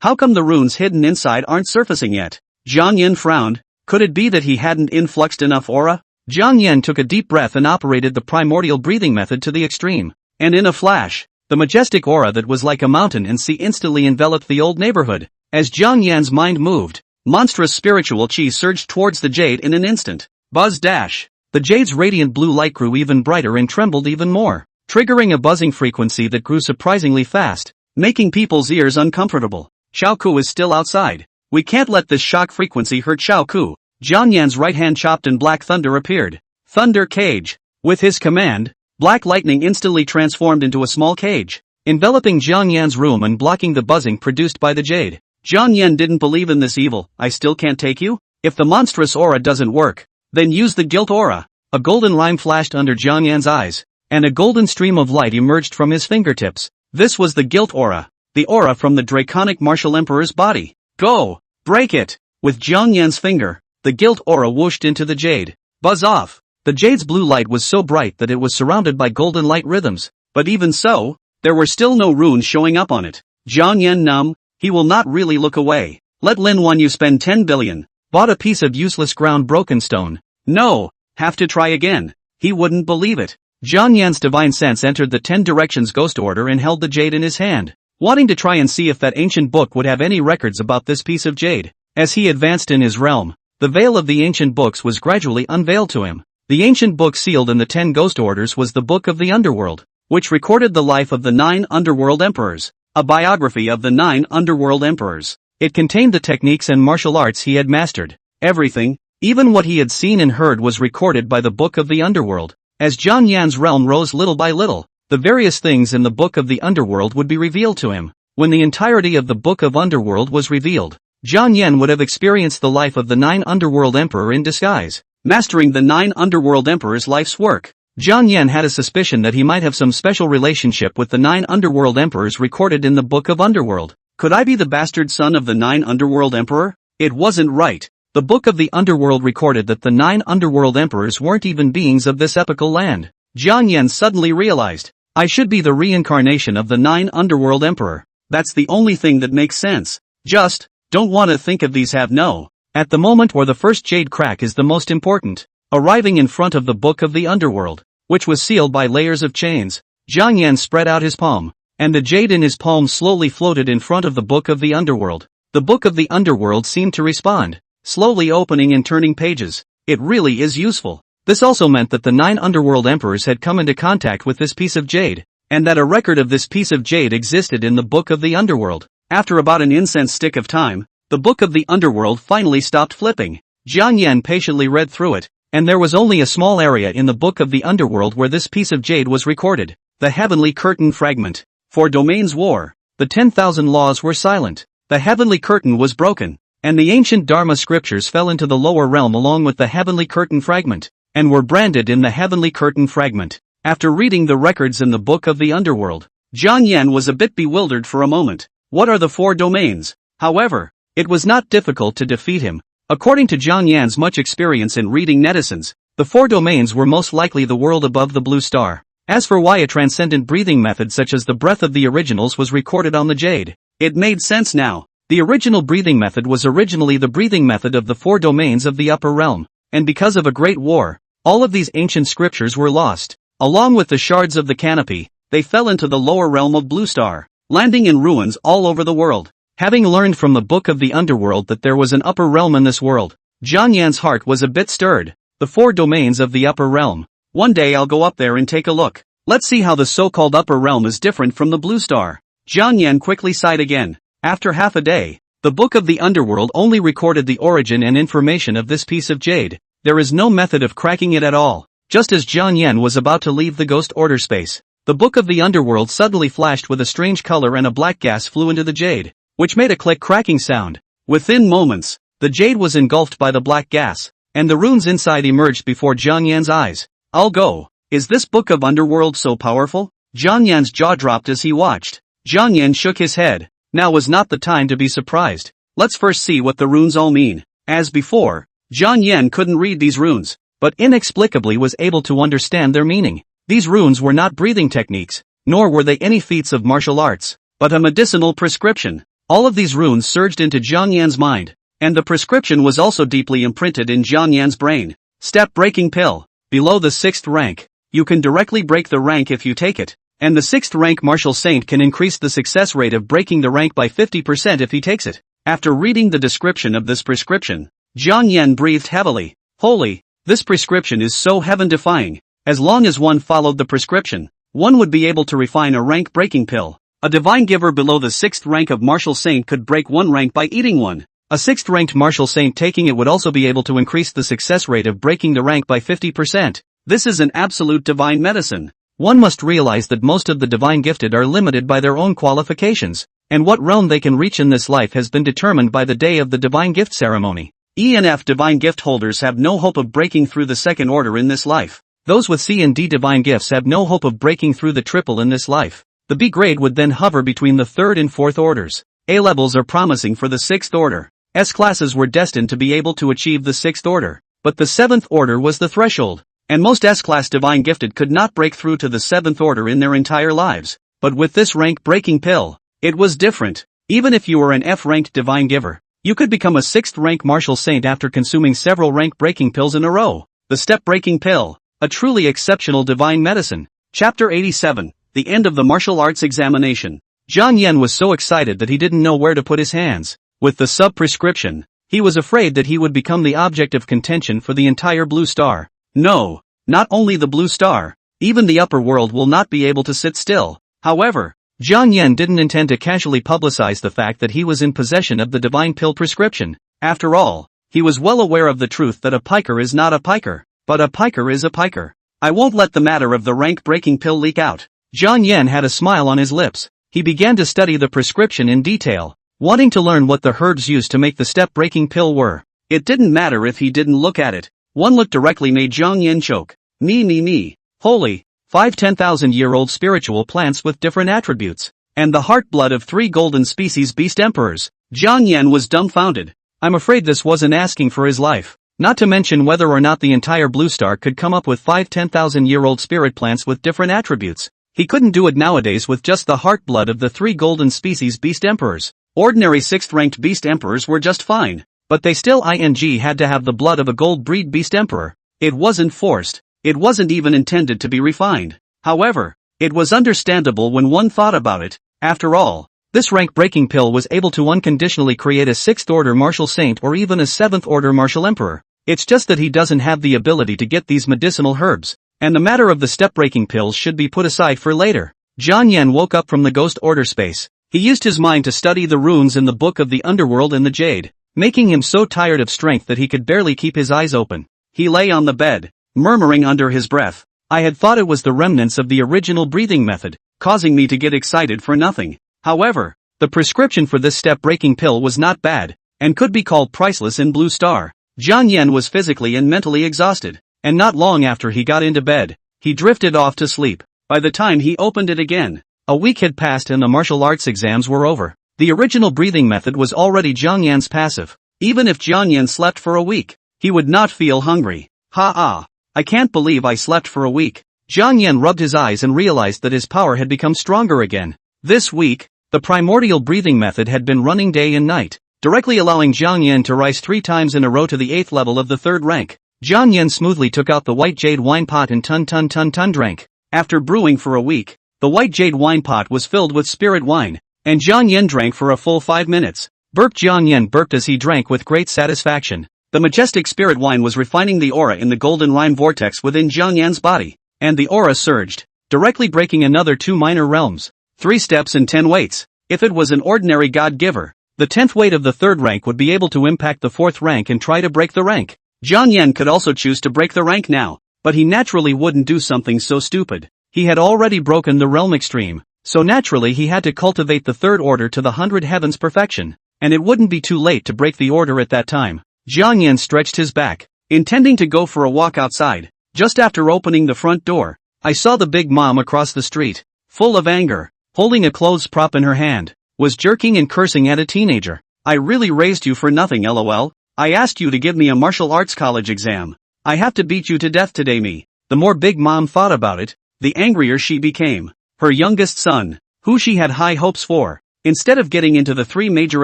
How come the runes hidden inside aren't surfacing yet? Jiang Yan frowned. Could it be that he hadn't influxed enough aura? Jiang Yan took a deep breath and operated the primordial breathing method to the extreme, and in a flash, the majestic aura that was like a mountain and sea instantly enveloped the old neighborhood. As Jiang Yan's mind moved, monstrous spiritual chi surged towards the jade in an instant. Buzz dash! The jade's radiant blue light grew even brighter and trembled even more, triggering a buzzing frequency that grew surprisingly fast, making people's ears uncomfortable. Xiao Ku is still outside. We can't let this shock frequency hurt Xiao Ku. Jiang Yan's right hand chopped and black thunder appeared. Thunder cage. With his command, black lightning instantly transformed into a small cage, enveloping Jiang Yan's room and blocking the buzzing produced by the jade. Jiang Yan didn't believe in this evil. I still can't take you? If the monstrous aura doesn't work, then use the guilt aura. A golden rime flashed under Jiang Yan's eyes, and a golden stream of light emerged from his fingertips. This was the guilt aura, the aura from the draconic martial emperor's body. Go! Break it! With Jiang Yan's finger, the guilt aura whooshed into the jade. Buzz off! The jade's blue light was so bright that it was surrounded by golden light rhythms, but even so, there were still no runes showing up on it. Jiang Yan numb, he will not really look away. Let Lin Wan Yu spend 10 billion. Bought a piece of useless ground broken stone. No, have to try again. He wouldn't believe it. Jiang Yan's divine sense entered the 10 directions ghost order and held the jade in his hand, wanting to try and see if that ancient book would have any records about this piece of jade. As he advanced in his realm, the veil of the ancient books was gradually unveiled to him. The ancient book sealed in the 10 ghost orders was the Book of the Underworld, which recorded the life of the 9 underworld emperors, a biography of the 9 underworld emperors. It contained the techniques and martial arts he had mastered. Everything, even what he had seen and heard, was recorded by the Book of the Underworld. As Jiang Yan's realm rose little by little, the various things in the Book of the Underworld would be revealed to him. When the entirety of the Book of Underworld was revealed, Jiang Yan would have experienced the life of the 9 underworld emperor in disguise, mastering the 9 underworld emperor's life's work. Jiang Yan had a suspicion that he might have some special relationship with the 9 underworld emperors recorded in the Book of Underworld. Could I be the bastard son of the 9 underworld emperor? It wasn't right. The Book of the Underworld recorded that the 9 underworld emperors weren't even beings of this epical land. Jiang Yan suddenly realized, I should be the reincarnation of the 9 underworld emperor. That's the only thing that makes sense. Just, don't want to think of these have no. At the moment where the first jade crack is the most important, arriving in front of the Book of the Underworld, which was sealed by layers of chains, Jiang Yan spread out his palm, and the jade in his palm slowly floated in front of the Book of the Underworld. The Book of the Underworld seemed to respond, slowly opening and turning pages. It really is useful. This also meant that the 9 underworld emperors had come into contact with this piece of jade, and that a record of this piece of jade existed in the Book of the Underworld. After about an incense stick of time, the Book of the Underworld finally stopped flipping. Jiang Yan patiently read through it, and there was only a small area in the Book of the Underworld where this piece of jade was recorded. The Heavenly Curtain Fragment. For domains war, the 10,000 laws were silent. The Heavenly Curtain was broken, and the ancient Dharma scriptures fell into the lower realm along with the Heavenly Curtain Fragment, and were branded in the Heavenly Curtain Fragment. After reading the records in the Book of the Underworld, Jiang Yan was a bit bewildered for a moment. What are the 4 domains? However, it was not difficult to defeat him. According to Jiang Yan's much experience in reading netizens, the 4 domains were most likely the world above the blue star. As for why a transcendent breathing method such as the breath of the originals was recorded on the jade, it made sense now. The original breathing method was originally the breathing method of the 4 domains of the upper realm, and because of a great war, all of these ancient scriptures were lost. Along with the shards of the canopy, they fell into the lower realm of Blue Star, landing in ruins all over the world. Having learned from the Book of the Underworld that there was an upper realm in this world, Jiang Yan's heart was a bit stirred. The 4 domains of the upper realm. One day I'll go up there and take a look. Let's see how the so-called upper realm is different from the Blue Star. Jiang Yan quickly sighed again. After half a day, the Book of the Underworld only recorded the origin and information of this piece of jade. There is no method of cracking it at all. Just as Jiang Yan was about to leave the ghost order space, the Book of the Underworld suddenly flashed with a strange color and a black gas flew into the jade, which made a click-cracking sound. Within moments, the jade was engulfed by the black gas, and the runes inside emerged before Jiang Yan's eyes. I'll go. Is this Book of Underworld so powerful? Jiang Yan's jaw dropped as he watched. Jiang Yan shook his head. Now was not the time to be surprised. Let's first see what the runes all mean. As before, Jiang Yan couldn't read these runes, but inexplicably was able to understand their meaning. These runes were not breathing techniques, nor were they any feats of martial arts, but a medicinal prescription. All of these runes surged into Jiang Yan's mind, and the prescription was also deeply imprinted in Jiang Yan's brain. Step breaking pill. Below the 6th rank, you can directly break the rank if you take it, and the 6th rank martial saint can increase the success rate of breaking the rank by 50% if he takes it. After reading the description of this prescription, Jiang Yan breathed heavily. Holy, this prescription is so heaven-defying. As long as one followed the prescription, one would be able to refine a rank-breaking pill. A divine giver below the 6th rank of martial saint could break one rank by eating one. A 6th ranked martial saint taking it would also be able to increase the success rate of breaking the rank by 50%. This is an absolute divine medicine. One must realize that most of the divine gifted are limited by their own qualifications, and what realm they can reach in this life has been determined by the day of the divine gift ceremony. ENF divine gift holders have no hope of breaking through the second order in this life. Those with C and D divine gifts have no hope of breaking through the triple in this life. The B grade would then hover between the 3rd and 4th orders. A levels are promising for the 6th order. S classes were destined to be able to achieve the 6th order, but the 7th order was the threshold, and most S-class divine gifted could not break through to the 7th order in their entire lives. But with this rank-breaking pill, it was different. Even if you were an F-ranked divine giver, you could become a 6th rank martial saint after consuming several rank-breaking pills in a row. The step-breaking pill, a truly exceptional divine medicine. Chapter 87, the end of the martial arts examination. Jiang Yan was so excited that he didn't know where to put his hands. With the sub-prescription, he was afraid that he would become the object of contention for the entire Blue Star. No, not only the Blue Star, even the upper world will not be able to sit still. However, Jiang Yan didn't intend to casually publicize the fact that he was in possession of the divine pill prescription. After all, he was well aware of the truth that a piker is not a piker, but a piker is a piker. I won't let the matter of the rank-breaking pill leak out. Jiang Yan had a smile on his lips. He began to study the prescription in detail, wanting to learn what the herbs used to make the step-breaking pill were. It didn't matter if he didn't look at it. One look directly made Jiang Yan choke. Me. Holy, 5-10,000-year-old spiritual plants with different attributes, and the heart blood of 3 golden species beast emperors. Jiang Yan was dumbfounded. I'm afraid this wasn't asking for his life. Not to mention whether or not the entire Blue Star could come up with 5-10,000-year-old spirit plants with different attributes. He couldn't do it nowadays with just the heart blood of the 3 golden species beast emperors. Ordinary 6th-ranked beast emperors were just fine, but they still had to have the blood of a gold breed beast emperor. It wasn't forced. It wasn't even intended to be refined. However, it was understandable when one thought about it. After all, this rank-breaking pill was able to unconditionally create a 6th-order martial saint or even a 7th-order martial emperor. It's just that he doesn't have the ability to get these medicinal herbs, and the matter of the step-breaking pills should be put aside for later. Jiang Yan woke up from the ghost order space. He used his mind to study the runes in the Book of the Underworld and the Jade, making him so tired of strength that he could barely keep his eyes open. He lay on the bed, murmuring under his breath. I had thought it was the remnants of the original breathing method, causing me to get excited for nothing. However, the prescription for this step-breaking pill was not bad, and could be called priceless in Blue Star. Jiang Yan was physically and mentally exhausted, and not long after he got into bed, he drifted off to sleep. By the time he opened it again, a week had passed and the martial arts exams were over. The original breathing method was already Jiang Yan's passive. Even if Jiang Yan slept for a week, he would not feel hungry. I can't believe I slept for a week. Jiang Yan rubbed his eyes and realized that his power had become stronger again. This week, the primordial breathing method had been running day and night, directly allowing Jiang Yan to rise 3 times in a row to the 8th level of the 3rd rank. Jiang Yan smoothly took out the white jade wine pot and ton drank. After brewing for a week, the white jade wine pot was filled with spirit wine, and Jiang Yan drank for a full 5 minutes. Jiang Yan burped as he drank with great satisfaction. The majestic spirit wine was refining the aura in the golden rhyme vortex within Jiang Yan's body, and the aura surged, directly breaking another 2 minor realms. 3 steps and 10 weights. If it was an ordinary god-giver, the 10th weight of the 3rd rank would be able to impact the 4th rank and try to break the rank. Jiang Yan could also choose to break the rank now, but he naturally wouldn't do something so stupid. He had already broken the realm extreme, so naturally he had to cultivate the 3rd order to the 100 heavens perfection, and it wouldn't be too late to break the order at that time. Jiang Yan stretched his back, intending to go for a walk outside. Just after opening the front door, I saw the big mom across the street, full of anger, holding a clothes prop in her hand, was jerking and cursing at a teenager. I really raised you for nothing, lol. I asked you to give me a martial arts college exam. I have to beat you to death today, me. The more Big Mom thought about it, the angrier she became. Her youngest son, who she had high hopes for, instead of getting into the 3 major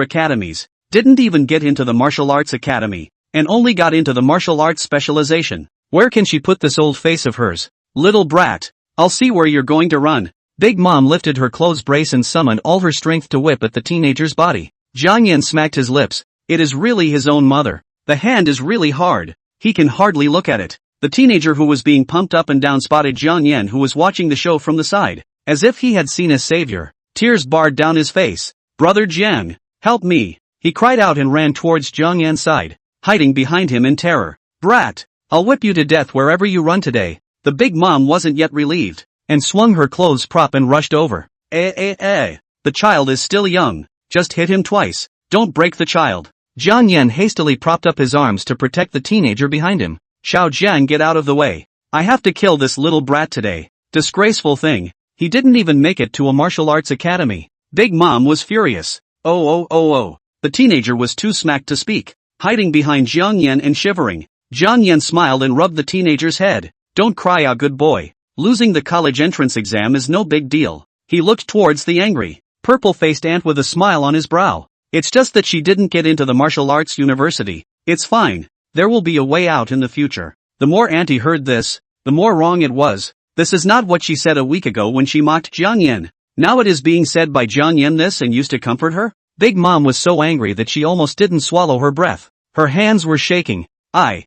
academies, didn't even get into the martial arts academy, and only got into the martial arts specialization. Where can she put this old face of hers? Little brat, I'll see where you're going to run. Big Mom lifted her clothes brace and summoned all her strength to whip at the teenager's body. Jiang Yan smacked his lips. It is really his own mother. The hand is really hard. He can hardly look at it. The teenager who was being pumped up and down spotted Jiang Yan, who was watching the show from the side, as if he had seen a savior. Tears barred down his face. Brother Jiang, help me. He cried out and ran towards Jiang Yan's side, hiding behind him in terror. "Brat! I'll whip you to death wherever you run today." The big mom wasn't yet relieved, and swung her clothes prop and rushed over. The child is still young. Just hit him twice. Don't break the child." Jiang Yan hastily propped up his arms to protect the teenager behind him. "Xiao Jiang, get out of the way. I have to kill this little brat today. Disgraceful thing. He didn't even make it to a martial arts academy." Big Mom was furious. Oh. The teenager was too smacked to speak, hiding behind Jiang Yan and shivering. Jiang Yan smiled and rubbed the teenager's head. "Don't cry, a good boy. Losing the college entrance exam is no big deal." He looked towards the angry, purple-faced ant with a smile on his brow. "It's just that she didn't get into the martial arts university. It's fine. There will be a way out in the future." The more Auntie heard this, the more wrong it was. This is not what she said a week ago when she mocked Jiang Yan. Now it is being said by Jiang Yan this and used to comfort her? Big Mom was so angry that she almost didn't swallow her breath. Her hands were shaking. I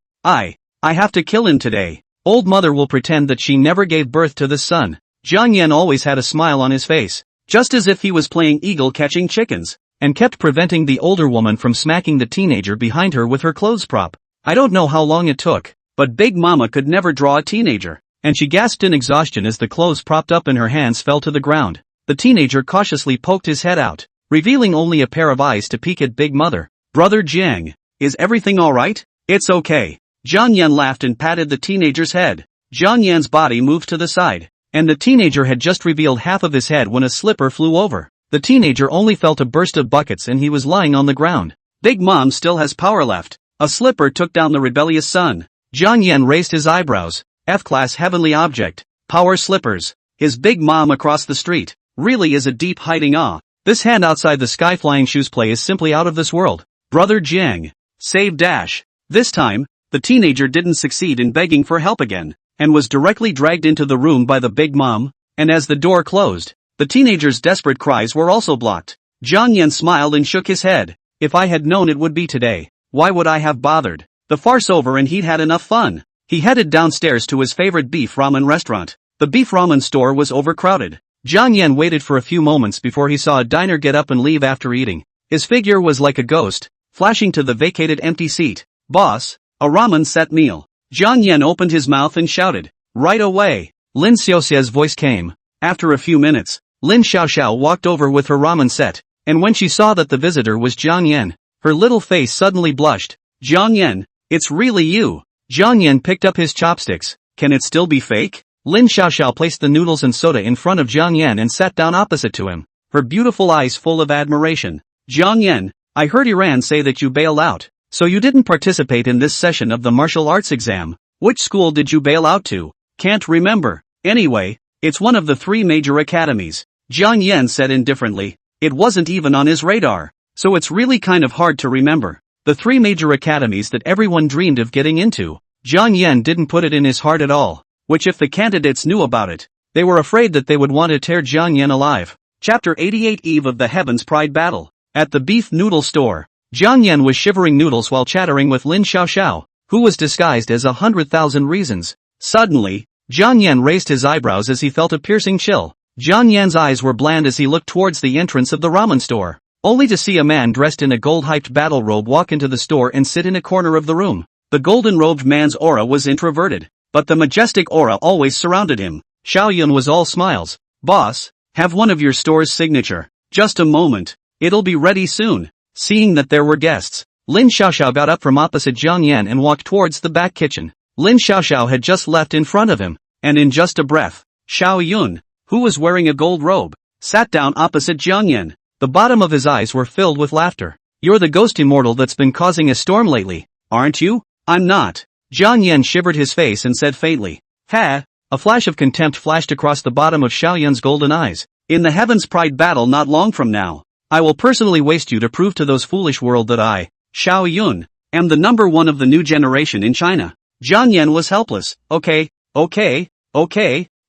have to kill him today. Old mother will pretend that she never gave birth to this son." Jiang Yan always had a smile on his face, just as if he was playing eagle catching chickens, and kept preventing the older woman from smacking the teenager behind her with her clothes prop. I don't know how long it took, but Big Mama could never draw a teenager, and she gasped in exhaustion as the clothes propped up in her hands fell to the ground. The teenager cautiously poked his head out, revealing only a pair of eyes to peek at Big Mother. "Brother Jiang, is everything alright?" "It's okay." Jiang Yan laughed and patted the teenager's head. Jiang Yan's body moved to the side, and the teenager had just revealed half of his head when a slipper flew over. The teenager only felt a burst of buckets and he was lying on the ground. Big Mom still has power left. A slipper took down the rebellious son. Jiang Yan raised his eyebrows. F-class heavenly object. Power slippers. His Big Mom across the street really is a deep hiding awe. This hand outside the sky flying shoes play is simply out of this world. Brother Jiang. Save dash. This time, the teenager didn't succeed in begging for help again, and was directly dragged into the room by the Big Mom, and as the door closed, the teenager's desperate cries were also blocked. Jiang Yan smiled and shook his head. "If I had known it would be today, why would I have bothered? The farce over and he'd had enough fun." He headed downstairs to his favorite beef ramen restaurant. The beef ramen store was overcrowded. Jiang Yan waited for a few moments before he saw a diner get up and leave after eating. His figure was like a ghost, flashing to the vacated empty seat. "Boss, a ramen set meal." Jiang Yan opened his mouth and shouted. "Right away." Lin Xiaoxia's voice came. After a few minutes, Lin Xiaoxiao walked over with her ramen set, and when she saw that the visitor was Jiang Yan, her little face suddenly blushed. "Jiang Yan, it's really you." Jiang Yan picked up his chopsticks. "Can it still be fake?" Lin Xiaoxiao placed the noodles and soda in front of Jiang Yan and sat down opposite to him, her beautiful eyes full of admiration. "Jiang Yan, I heard Yiran say that you bailed out, so you didn't participate in this session of the martial arts exam. Which school did you bail out to?" "Can't remember. Anyway, it's one of the 3 major academies," Jiang Yan said indifferently. It wasn't even on his radar, so it's really kind of hard to remember. The 3 major academies that everyone dreamed of getting into. Jiang Yan didn't put it in his heart at all, which if the candidates knew about it, they were afraid that they would want to tear Jiang Yan alive. Chapter 88 Eve of the Heavens Pride Battle. At the beef noodle store, Jiang Yan was shivering noodles while chattering with Lin Xiaoxiao, who was disguised as 100,000 reasons. Suddenly, Jiang Yan raised his eyebrows as he felt a piercing chill. Jiang Yan's eyes were bland as he looked towards the entrance of the ramen store, only to see a man dressed in a gold-hyped battle robe walk into the store and sit in a corner of the room. The golden-robed man's aura was introverted, but the majestic aura always surrounded him. Xiao Yun was all smiles. "Boss, have one of your store's signature." "Just a moment. It'll be ready soon." Seeing that there were guests, Lin Xiaoxiao got up from opposite Jiang Yan and walked towards the back kitchen. Lin Xiaoxiao had just left in front of him, and in just a breath, Xiao Yun, who was wearing a gold robe, sat down opposite Jiang Yan. The bottom of his eyes were filled with laughter. "You're the ghost immortal that's been causing a storm lately, aren't you?" "I'm not." Jiang Yan shivered his face and said faintly. "Ha!" A flash of contempt flashed across the bottom of Xiao Yun's golden eyes. "In the Heaven's Pride battle not long from now, I will personally waste you to prove to those foolish world that I, Xiao Yun, am the number 1 of the new generation in China." Jiang Yan was helpless. Okay,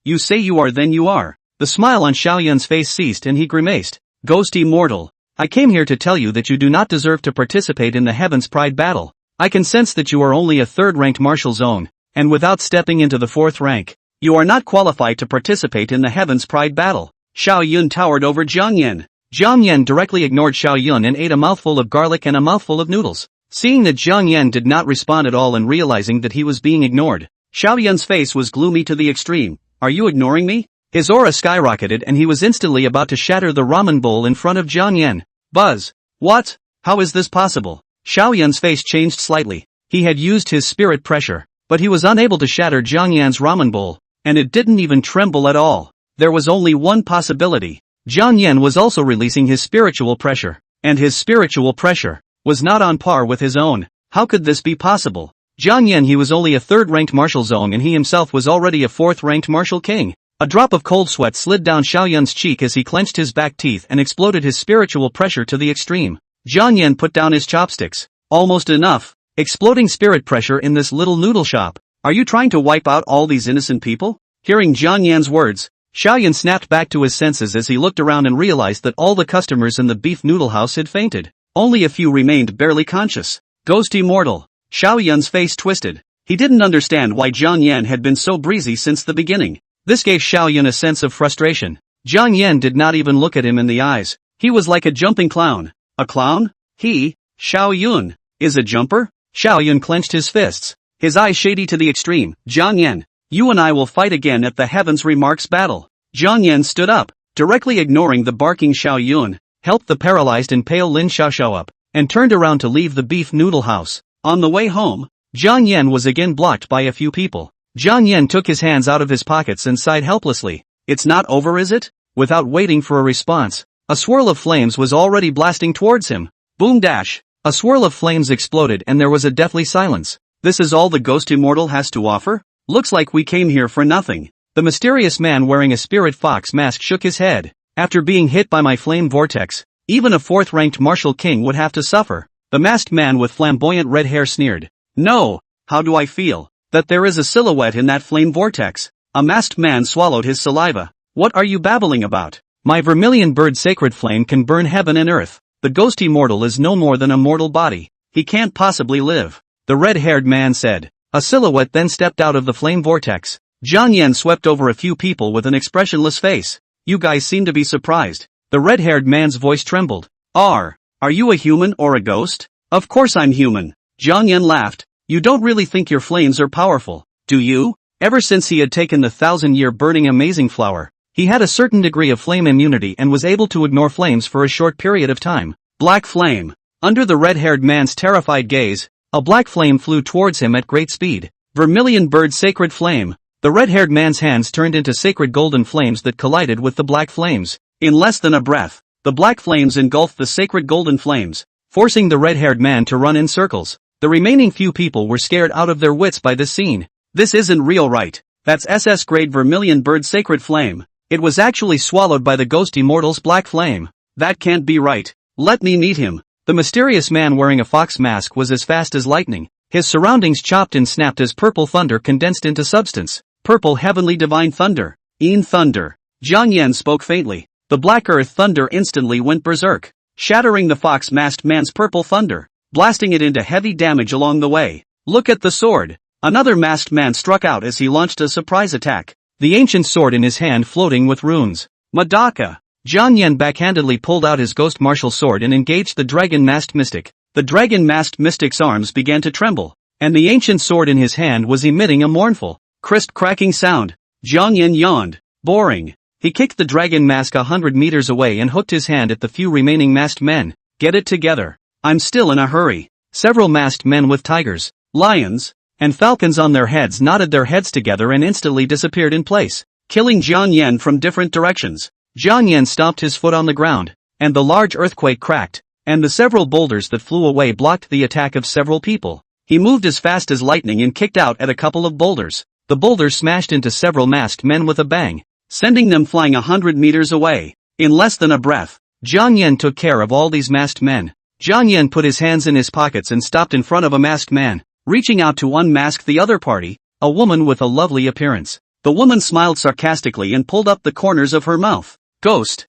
you say you are then you are." The smile on Xiao Yun's face ceased and he grimaced. "Ghost immortal, I came here to tell you that you do not deserve to participate in the Heaven's Pride battle. I can sense that you are only a 3rd-ranked martial zone, and without stepping into the 4th rank, you are not qualified to participate in the Heaven's Pride battle." Xiao Yun towered over Jiang Yan. Jiang Yan directly ignored Xiao Yun and ate a mouthful of garlic and a mouthful of noodles. Seeing that Jiang Yan did not respond at all and realizing that he was being ignored, Xiao Yun's face was gloomy to the extreme. Are you ignoring me? His aura skyrocketed and he was instantly about to shatter the ramen bowl in front of Jiang Yan. Buzz. What? How is this possible? Xiao Yun's face changed slightly. He had used his spirit pressure, but he was unable to shatter Jiang Yan's ramen bowl, and it didn't even tremble at all. There was only one possibility. Jiang Yan was also releasing his spiritual pressure, and his spiritual pressure was not on par with his own. How could this be possible? Jiang Yan, he was only a third-ranked martial zone and he himself was already a fourth-ranked martial king. A drop of cold sweat slid down Xiao Yun's cheek as he clenched his back teeth and exploded his spiritual pressure to the extreme. Jiang Yan put down his chopsticks. Almost enough. Exploding spirit pressure in this little noodle shop. Are you trying to wipe out all these innocent people? Hearing Jiang Yan's words, Xiao Yun snapped back to his senses as he looked around and realized that all the customers in the beef noodle house had fainted. Only a few remained barely conscious. Ghost immortal. Xiao Yun's face twisted. He didn't understand why Jiang Yan had been so breezy since the beginning. This gave Xiao Yun a sense of frustration. Jiang Yan did not even look at him in the eyes. He was like a jumping clown. A clown? He, Xiao Yun, is a jumper? Xiao Yun clenched his fists, his eyes shady to the extreme. Jiang Yan, you and I will fight again at the Heavens Remarks battle. Jiang Yan stood up, directly ignoring the barking Xiao Yun, helped the paralyzed and pale Lin Xiaoxiao up, and turned around to leave the beef noodle house. On the way home, Jiang Yan was again blocked by a few people. Jiang Yan took his hands out of his pockets and sighed helplessly. It's not over, is it? Without waiting for a response, a swirl of flames was already blasting towards him. Boom dash! A swirl of flames exploded and there was a deathly silence. This is all the Ghost Immortal has to offer? Looks like we came here for nothing. The mysterious man wearing a spirit fox mask shook his head. After being hit by my flame vortex, even a fourth-ranked martial king would have to suffer. The masked man with flamboyant red hair sneered. No, how do I feel? That there is a silhouette in that flame vortex. A masked man swallowed his saliva. What are you babbling about? My vermilion bird sacred flame can burn heaven and earth. The Ghost Immortal is no more than a mortal body. He can't possibly live. The red-haired man said. A silhouette then stepped out of the flame vortex. Jiang Yan swept over a few people with an expressionless face. You guys seem to be surprised. The red-haired man's voice trembled. Are you a human or a ghost? Of course I'm human. Jiang Yan laughed. You don't really think your flames are powerful, do you? Ever since he had taken the 1,000-year burning amazing flower, he had a certain degree of flame immunity and was able to ignore flames for a short period of time. Black flame. Under the red-haired man's terrified gaze, a black flame flew towards him at great speed. Vermilion bird sacred flame. The red-haired man's hands turned into sacred golden flames that collided with the black flames. In less than a breath, the black flames engulfed the sacred golden flames, forcing the red-haired man to run in circles. The remaining few people were scared out of their wits by this scene. This isn't real, right? That's SS grade vermilion bird sacred flame. It was actually swallowed by the Ghost Immortal's black flame. That can't be right. Let me meet him. The mysterious man wearing a fox mask was as fast as lightning. His surroundings chopped and snapped as purple thunder condensed into substance. Purple heavenly divine thunder. Thunder. Jiang Yan spoke faintly. The black earth thunder instantly went berserk, shattering the fox-masked man's purple thunder, blasting it into heavy damage along the way. Look at the sword. Another masked man struck out as he launched a surprise attack, the ancient sword in his hand floating with runes. Madaka. Jiang Yan backhandedly pulled out his ghost martial sword and engaged the dragon-masked mystic. The dragon-masked mystic's arms began to tremble, and the ancient sword in his hand was emitting a mournful, crisp cracking sound. Jiang Yan yawned. Boring. He kicked the dragon mask 100 meters away and hooked his hand at the few remaining masked men. Get it together. I'm still in a hurry. Several masked men with tigers, lions, and falcons on their heads nodded their heads together and instantly disappeared in place, killing Jiang Yan from different directions. Jiang Yan stomped his foot on the ground, and the large earthquake cracked, and the several boulders that flew away blocked the attack of several people. He moved as fast as lightning and kicked out at a couple of boulders. The boulders smashed into several masked men with a bang, sending them flying 100 meters away. In less than a breath, Jiang Yan took care of all these masked men. Jiang Yan put his hands in his pockets and stopped in front of a masked man, reaching out to unmask the other party, a woman with a lovely appearance. The woman smiled sarcastically and pulled up the corners of her mouth. Ghost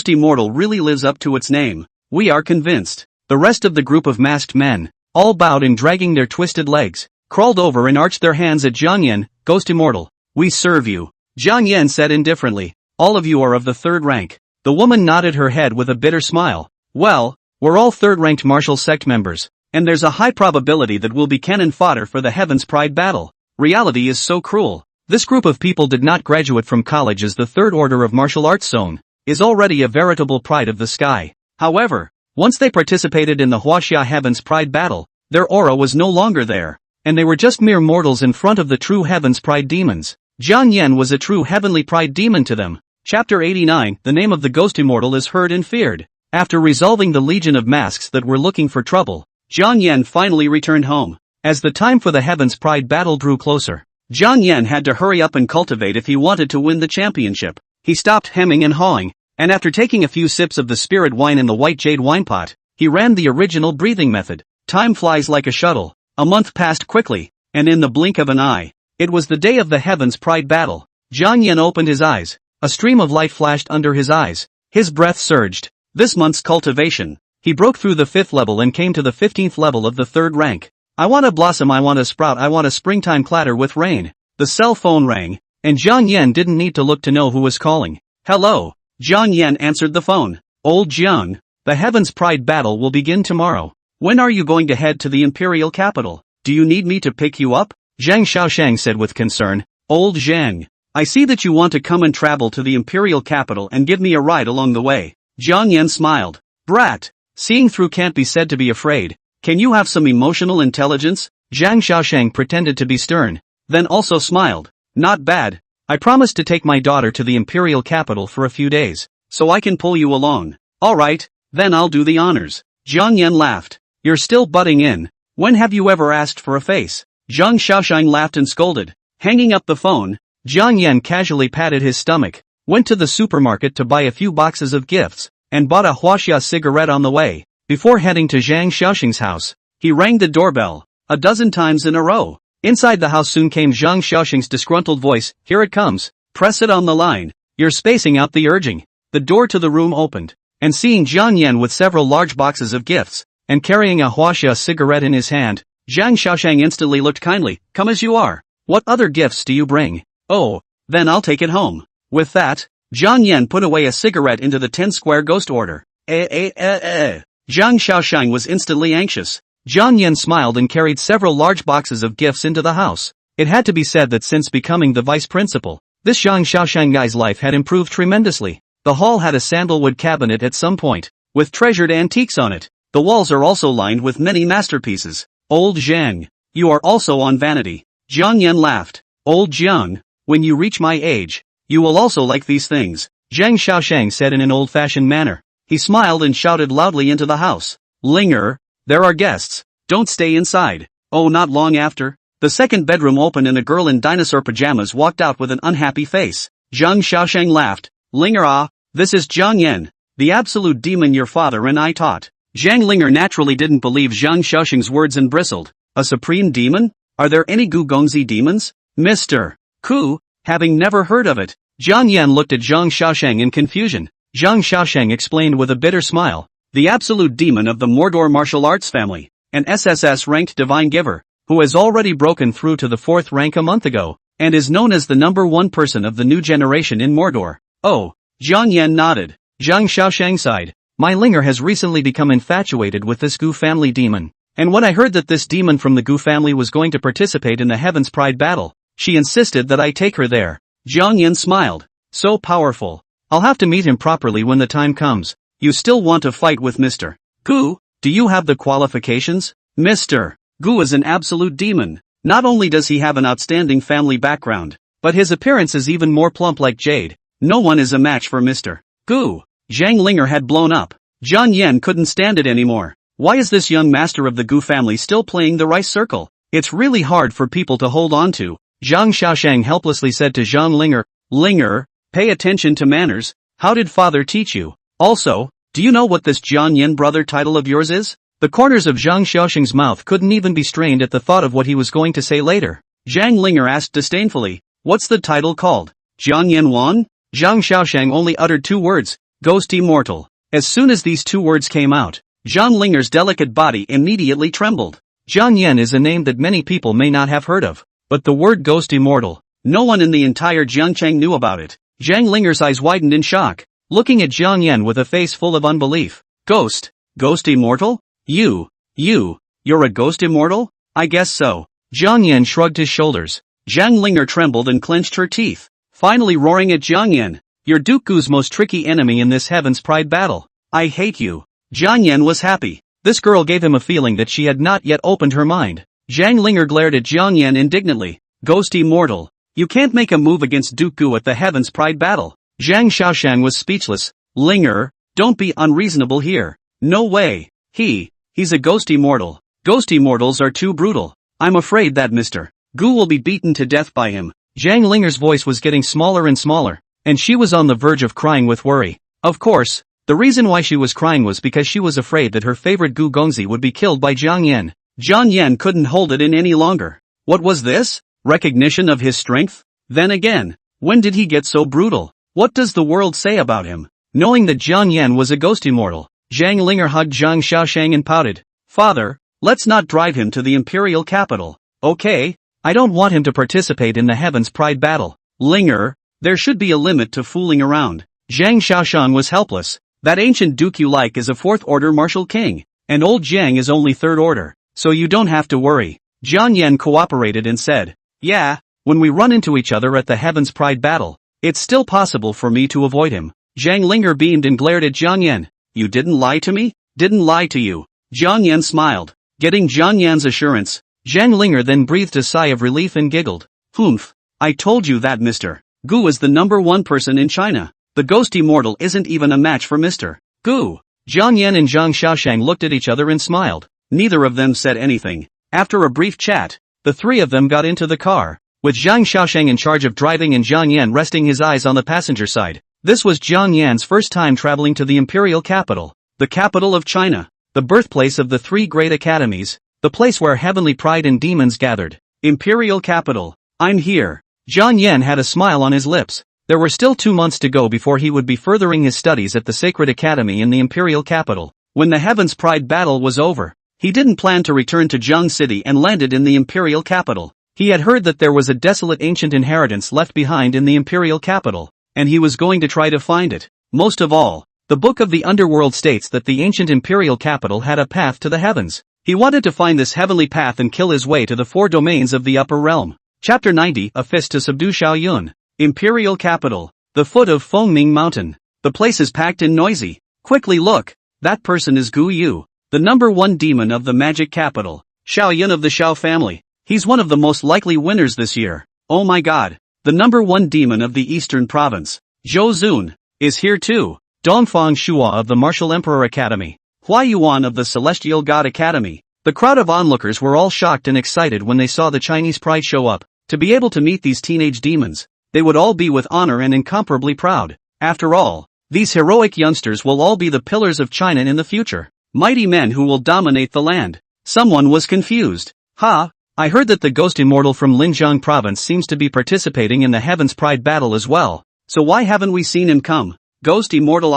Immortal really lives up to its name. We are convinced. The rest of the group of masked men, all bowed and dragging their twisted legs, crawled over and arched their hands at Jiang Yan. Ghost Immortal, we serve you. Jiang Yan said indifferently. All of you are of the third rank. The woman nodded her head with a bitter smile. Well, we're all third-ranked martial sect members, and there's a high probability that we'll be cannon fodder for the Heaven's Pride battle. Reality is so cruel. This group of people did not graduate from college as the Third Order of Martial Arts Zone is already a veritable pride of the sky. However, once they participated in the Huaxia Heaven's Pride battle, their aura was no longer there, and they were just mere mortals in front of the true Heaven's Pride demons. Jiang Yan was a true Heavenly Pride demon to them. Chapter 89. The name of the ghost immortal is heard and feared. After resolving the legion of masks that were looking for trouble, Jiang Yan finally returned home. As the time for the Heaven's Pride battle drew closer, Jiang Yan had to hurry up and cultivate if he wanted to win the championship. He stopped hemming and hawing, and after taking a few sips of the spirit wine in the white jade wine pot, he ran the original breathing method. Time flies like a shuttle. A month passed quickly, and in the blink of an eye, it was the day of the Heaven's Pride battle. Jiang Yan opened his eyes. A stream of light flashed under his eyes. His breath surged. This month's cultivation. He broke through the 5th level and came to the 15th level of the 3rd rank. I want to blossom, I want to sprout, I want a springtime clatter with rain. The cell phone rang, and Jiang Yan didn't need to look to know who was calling. Hello. Jiang Yan answered the phone. Old Jiang, the Heaven's Pride battle will begin tomorrow. When are you going to head to the imperial capital? Do you need me to pick you up? Zhang Xiaoshang said with concern. Old Zhang, I see that you want to come and travel to the imperial capital and give me a ride along the way. Jiang Yan smiled. Brat, seeing through can't be said to be afraid. Can you have some emotional intelligence? Zhang Xiaoshang pretended to be stern, then also smiled. Not bad. I promised to take my daughter to the imperial capital for a few days, so I can pull you along. Alright, then I'll do the honors. Jiang Yan laughed. You're still butting in. When have you ever asked for a face? Zhang Xiaoshang laughed and scolded. Hanging up the phone, Jiang Yan casually patted his stomach, went to the supermarket to buy a few boxes of gifts, and bought a Huaxia cigarette on the way. Before heading to Zhang Xiaoshang's house, he rang the doorbell, a dozen times in a row. Inside the house soon came Zhang Xiaoshang's disgruntled voice. Here it comes. Press it on the line. You're spacing out the urging. The door to the room opened, and seeing Jiang Yan with several large boxes of gifts, and carrying a Huaxia cigarette in his hand, Zhang Xiaoshang instantly looked kindly. Come as you are. What other gifts do you bring? Oh, then I'll take it home. With that, Jiang Yan put away a cigarette into the 10-square ghost order. Zhang Xiaoshang was instantly anxious. Jiang Yan smiled and carried several large boxes of gifts into the house. It had to be said that since becoming the vice principal, this Zhang Xiaoshang guy's life had improved tremendously. The hall had a sandalwood cabinet at some point, with treasured antiques on it. The walls are also lined with many masterpieces. Old Zhang, you are also on vanity. Jiang Yan laughed. Old Jiang, when you reach my age, you will also like these things, Zhang Xiaoshang said in an old-fashioned manner. He smiled and shouted loudly into the house. Linger, there are guests. Don't stay inside. Oh, not long after, the second bedroom opened and a girl in dinosaur pajamas walked out with an unhappy face. Zhang Xiaoshang laughed. Linger, this is Jiang Yan, the absolute demon your father and I taught. Zhang Linger naturally didn't believe Zhang Xiaoshang's words and bristled. A supreme demon? Are there any Gugongzi demons? Mr. Ku, having never heard of it. Jiang Yan looked at Zhang Xiaoshang in confusion. Zhang Xiaoshang explained with a bitter smile. The absolute demon of the Mordor martial arts family, an SSS-ranked divine giver, who has already broken through to the 4th rank a month ago, and is known as the #1 person of the new generation in Mordor. Oh, Jiang Yan nodded. Zhang Xiaoshang sighed. My Linger has recently become infatuated with this Gu family demon, and when I heard that this demon from the Gu family was going to participate in the Heaven's Pride battle, she insisted that I take her there. Jiang Yan smiled. So powerful. I'll have to meet him properly when the time comes. You still want to fight with Mr. Gu? Do you have the qualifications? Mr. Gu is an absolute demon. Not only does he have an outstanding family background, but his appearance is even more plump like jade. No one is a match for Mr. Gu. Zhang Linger had blown up. Jiang Yan couldn't stand it anymore. Why is this young master of the Gu family still playing the rice circle? It's really hard for people to hold on to. Zhang Xiaoshang helplessly said to Zhang Linger. Linger, pay attention to manners. How did father teach you? Also, do you know what this Jiang Yan brother title of yours is? The corners of Zhang Xiaoshang's mouth couldn't even be strained at the thought of what he was going to say later. Zhang Linger asked disdainfully. What's the title called? Jiang Yan Wan? Zhang Xiaoshang only uttered 2 words. Ghost Immortal. As soon as these 2 words came out, Zhang Linger's delicate body immediately trembled. Jiang Yan is a name that many people may not have heard of, but the word Ghost Immortal, no one in the entire Jiangchang knew about it. Zhang Linger's eyes widened in shock. looking at Jiang Yan with a face full of unbelief. Ghost? Ghost immortal? You're a ghost immortal? I guess so. Jiang Yan shrugged his shoulders. Zhang Linger trembled and clenched her teeth, finally roaring at Jiang Yan. You're Dooku's most tricky enemy in this Heaven's Pride battle. I hate you. Jiang Yan was happy. This girl gave him a feeling that she had not yet opened her mind. Zhang Linger glared at Jiang Yan indignantly. Ghost immortal. You can't make a move against Dooku at the Heaven's Pride battle. Zhang Xiaoshang was speechless. Linger, don't be unreasonable here. No way. He's a ghost immortal. Ghost immortals are too brutal. I'm afraid that Mr. Gu will be beaten to death by him. Zhang Linger's voice was getting smaller and smaller, and she was on the verge of crying with worry. Of course, the reason why she was crying was because she was afraid that her favorite Gu Gongzi would be killed by Jiang Yan. Jiang Yan couldn't hold it in any longer. What was this? Recognition of his strength? Then again, when did he get so brutal? What does the world say about him? Knowing that Jiang Yan was a ghost immortal, Zhang Linger hugged Zhang Xiaoshang and pouted. Father, let's not drive him to the imperial capital, okay? I don't want him to participate in the Heaven's Pride battle. Linger, there should be a limit to fooling around. Zhang Xiaoshang was helpless. That ancient duke you like is a 4th order martial king, and old Jiang is only 3rd order, so you don't have to worry. Jiang Yan cooperated and said, yeah, when we run into each other at the Heaven's Pride battle, it's still possible for me to avoid him. Zhang Linger beamed and glared at Jiang Yan. You didn't lie to me? Didn't lie to you. Jiang Yan smiled. Getting Jiang Yan's assurance, Zhang Linger then breathed a sigh of relief and giggled. Humph. I told you that Mr. Gu is the #1 person in China. The ghost immortal isn't even a match for Mr. Gu. Jiang Yan and Zhang Xiaoshang looked at each other and smiled. Neither of them said anything. After a brief chat, the three of them got into the car, with Zhang Xiaoshang in charge of driving and Jiang Yan resting his eyes on the passenger side. This was Jiang Yan's first time traveling to the imperial capital, the capital of China, the birthplace of the 3 great academies, the place where heavenly pride and demons gathered. Imperial capital. I'm here. Jiang Yan had a smile on his lips. There were still 2 months to go before he would be furthering his studies at the Sacred Academy in the imperial capital. When the Heaven's Pride battle was over, he didn't plan to return to Zheng City and landed in the imperial capital. He had heard that there was a desolate ancient inheritance left behind in the imperial capital, and he was going to try to find it. Most of all, the Book of the Underworld states that the ancient imperial capital had a path to the heavens. He wanted to find this heavenly path and kill his way to the 4 domains of the upper realm. Chapter 90, A Fist to Subdue Xiao Yun. Imperial capital. The foot of Fengming Mountain. The place is packed and noisy. Quickly look. That person is Gu Yu, the #1 demon of the magic capital. Xiao Yun of the Xiao family. He's one of the most likely winners this year. Oh my god. The #1 demon of the eastern province, Zhou Zun, is here too. Dongfang Shua of the Martial Emperor Academy. Hua Yuan of the Celestial God Academy. The crowd of onlookers were all shocked and excited when they saw the Chinese pride show up. To be able to meet these teenage demons, they would all be with honor and incomparably proud. After all, these heroic youngsters will all be the pillars of China in the future. Mighty men who will dominate the land. Someone was confused. I heard that the ghost immortal from Linjiang province seems to be participating in the Heaven's Pride battle as well. So why haven't we seen him come? Ghost immortal,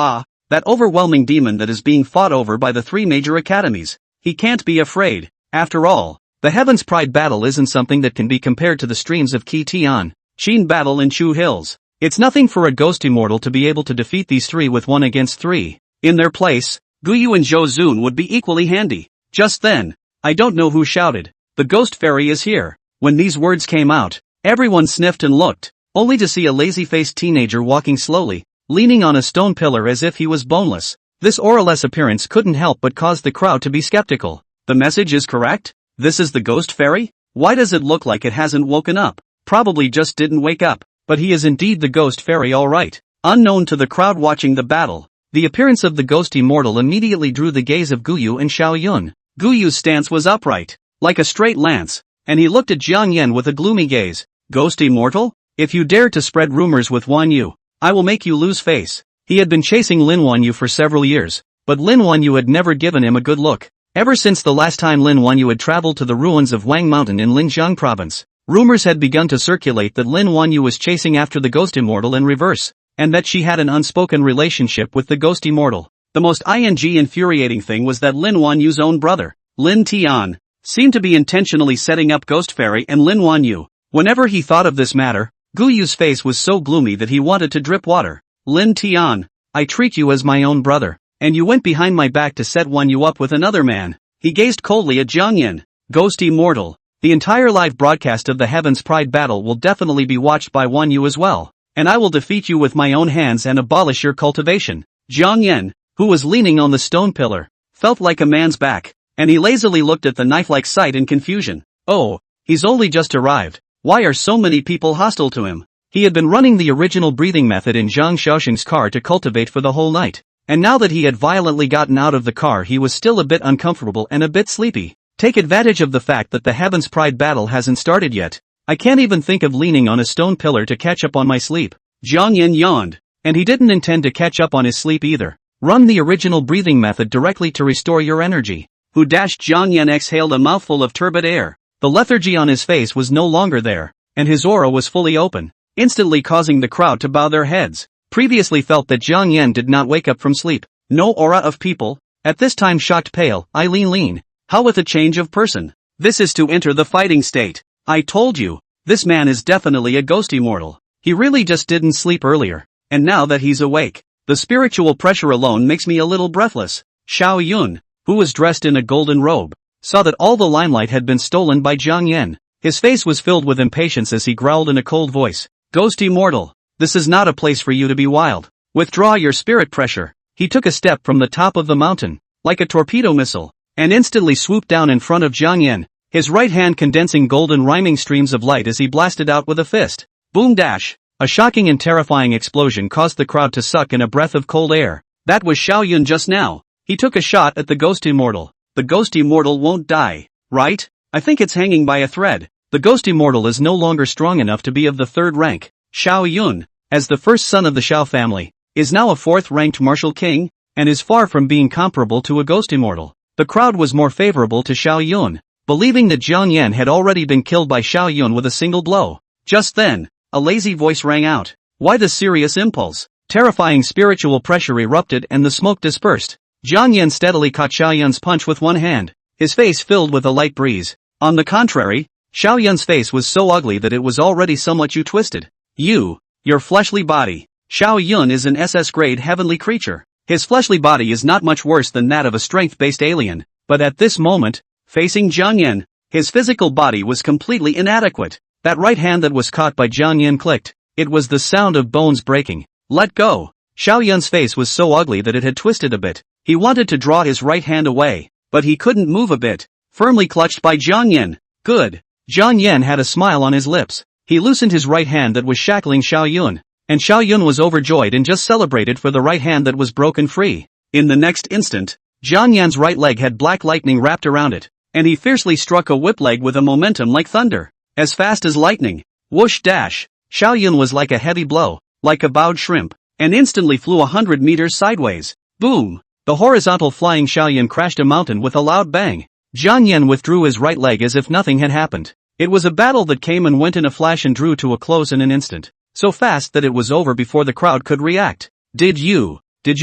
that overwhelming demon that is being fought over by the 3 major academies. He can't be afraid. After all, the Heaven's Pride battle isn't something that can be compared to the streams of Qi Tian, Qin battle in Chu Hills. It's nothing for a ghost immortal to be able to defeat these 3 with 1 against 3. In their place, Gu Yu and Zhou Zun would be equally handy. Just then, I don't know who shouted, "The ghost fairy is here." When these words came out, everyone sniffed and looked, only to see a lazy-faced teenager walking slowly, leaning on a stone pillar as if he was boneless. This auraless appearance couldn't help but cause the crowd to be skeptical. The message is correct? This is the ghost fairy? Why does it look like it hasn't woken up? Probably just didn't wake up, but he is indeed the ghost fairy alright. Unknown to the crowd watching the battle, the appearance of the ghost immortal immediately drew the gaze of Gu Yu and Xiao Yun. Gu Yu's stance was upright, like a straight lance, and he looked at Jiang Yan with a gloomy gaze. Ghost immortal? If you dare to spread rumors with Wan Yu, I will make you lose face. He had been chasing Lin Wan Yu for several years, but Lin Wan Yu had never given him a good look. Ever since the last time Lin Wan Yu had traveled to the ruins of Wang Mountain in Linjiang province, rumors had begun to circulate that Lin Wan Yu was chasing after the ghost immortal in reverse, and that she had an unspoken relationship with the ghost immortal. The most infuriating thing was that Lin Wan Yu's own brother, Lin Tian, seemed to be intentionally setting up Ghost Fairy and Lin Wan Yu. Whenever he thought of this matter, Gu Yu's face was so gloomy that he wanted to drip water. Lin Tian, I treat you as my own brother, and you went behind my back to set you up with another man. He gazed coldly at Jiang Yan. Ghost immortal. The entire live broadcast of the Heaven's Pride battle will definitely be watched by you as well, and I will defeat you with my own hands and abolish your cultivation. Jiang Yan, who was leaning on the stone pillar, felt like a man's back, and he lazily looked at the knife-like sight in confusion. Oh, he's only just arrived. Why are so many people hostile to him? He had been running the original breathing method in Zhang Xiaoxing's car to cultivate for the whole night, and now that he had violently gotten out of the car he was still a bit uncomfortable and a bit sleepy. Take advantage of the fact that the Heaven's Pride battle hasn't started yet. I can't even think of leaning on a stone pillar to catch up on my sleep. Jiang Yan yawned, and he didn't intend to catch up on his sleep either. Run the original breathing method directly to restore your energy. Who dashed Jiang Yan exhaled a mouthful of turbid air. The lethargy on his face was no longer there, and his aura was fully open, instantly causing the crowd to bow their heads. Previously felt that Jiang Yan did not wake up from sleep. No aura of people, at this time shocked pale, lean. How with a change of person? This is to enter the fighting state. I told you, this man is definitely a ghost immortal. He really just didn't sleep earlier, and now that he's awake, the spiritual pressure alone makes me a little breathless. Xiao Yun, who was dressed in a golden robe, saw that all the limelight had been stolen by Jiang Yan. His face was filled with impatience as he growled in a cold voice. Ghost immortal, this is not a place for you to be wild. Withdraw your spirit pressure. He took a step from the top of the mountain, like a torpedo missile, and instantly swooped down in front of Jiang Yan, his right hand condensing golden rhyming streams of light as he blasted out with a fist. Boom dash! A shocking and terrifying explosion caused the crowd to suck in a breath of cold air. That was Xiao Yun just now. He took a shot at the Ghost Immortal. The Ghost Immortal won't die, right? I think it's hanging by a thread. The Ghost Immortal is no longer strong enough to be of the third rank. Xiao Yun, as the first son of the Xiao family, is now a fourth-ranked martial king, and is far from being comparable to a Ghost Immortal. The crowd was more favorable to Xiao Yun, believing that Jiang Yan had already been killed by Xiao Yun with a single blow. Just then, a lazy voice rang out. Why the serious impulse? Terrifying spiritual pressure erupted and the smoke dispersed. Jiang Yan steadily caught Xiao Yun's punch with one hand, his face filled with a light breeze. On the contrary, Xiao Yun's face was so ugly that it was already somewhat twisted. Your fleshly body. Xiao Yun is an SS-grade heavenly creature. His fleshly body is not much worse than that of a strength-based alien, but at this moment, facing Jiang Yan, his physical body was completely inadequate. That right hand that was caught by Jiang Yan clicked. It was the sound of bones breaking. Let go. Xiao Yun's face was so ugly that it had twisted a bit. He wanted to draw his right hand away, but he couldn't move a bit. Firmly clutched by Jiang Yan. Good. Jiang Yan had a smile on his lips. He loosened his right hand that was shackling Xiao Yun, and Xiao Yun was overjoyed and just celebrated for the right hand that was broken free. In the next instant, Jiang Yan's right leg had black lightning wrapped around it, and he fiercely struck a whip leg with a momentum like thunder. As fast as lightning. Whoosh dash. Xiao Yun was like a heavy blow, like a bowed shrimp, and instantly flew 100 meters sideways. Boom! The horizontal flying Xiao Yun crashed a mountain with a loud bang. Jiang Yan withdrew his right leg as if nothing had happened. It was a battle that came and went in a flash and drew to a close in an instant. So fast that it was over before the crowd could react. Did you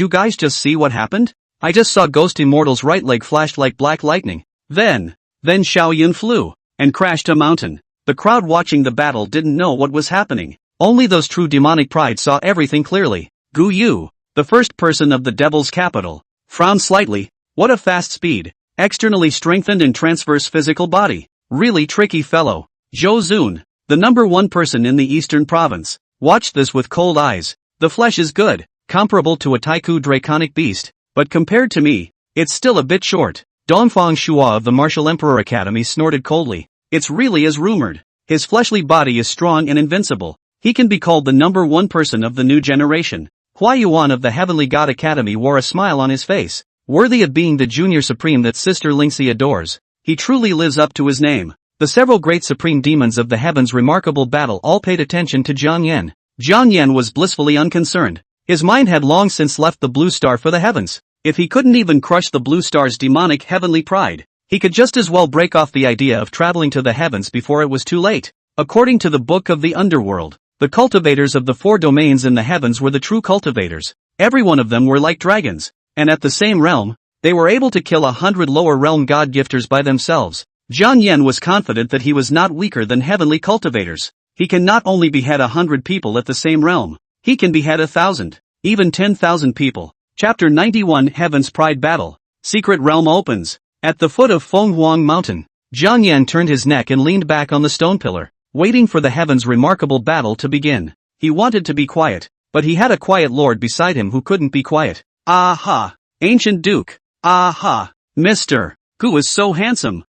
guys just see what happened? I just saw Ghost Immortal's right leg flashed like black lightning. Then Xiao Yun flew, and crashed a mountain. The crowd watching the battle didn't know what was happening. Only those true demonic pride saw everything clearly. Gu Yu, the first person of the devil's capital, frowned slightly. What a fast speed. Externally strengthened and transverse physical body. Really tricky fellow. Zhou Zun, the number one person in the eastern province, watched this with cold eyes. The flesh is good, comparable to a Taiku draconic beast, but compared to me, it's still a bit short. Dongfang Shua of the Martial Emperor Academy snorted coldly. It's really as rumored. His fleshly body is strong and invincible. He can be called the number one person of the new generation. Hua Yuan of the Heavenly God Academy wore a smile on his face, worthy of being the junior supreme that Sister Lingxi adores. He truly lives up to his name. The several great supreme demons of the heavens' remarkable battle all paid attention to Jiang Yan. Jiang Yan was blissfully unconcerned. His mind had long since left the blue star for the heavens. If he couldn't even crush the blue star's demonic heavenly pride, he could just as well break off the idea of traveling to the heavens before it was too late. According to the Book of the Underworld, the cultivators of the four domains in the heavens were the true cultivators. Every one of them were like dragons, and at the same realm, they were able to kill 100 lower realm god gifters by themselves. Jiang Yan was confident that he was not weaker than heavenly cultivators. He can not only behead 100 people at the same realm, he can behead 1,000. even 10,000 people. Chapter 91 Heaven's Pride Battle. Secret Realm opens. At the foot of Fenghuang Mountain, Jiang Yan turned his neck and leaned back on the stone pillar, waiting for the heaven's remarkable battle to begin. He wanted to be quiet, but he had a quiet lord beside him who couldn't be quiet. Aha! Ancient Duke! Aha! Mr. Gu is so handsome!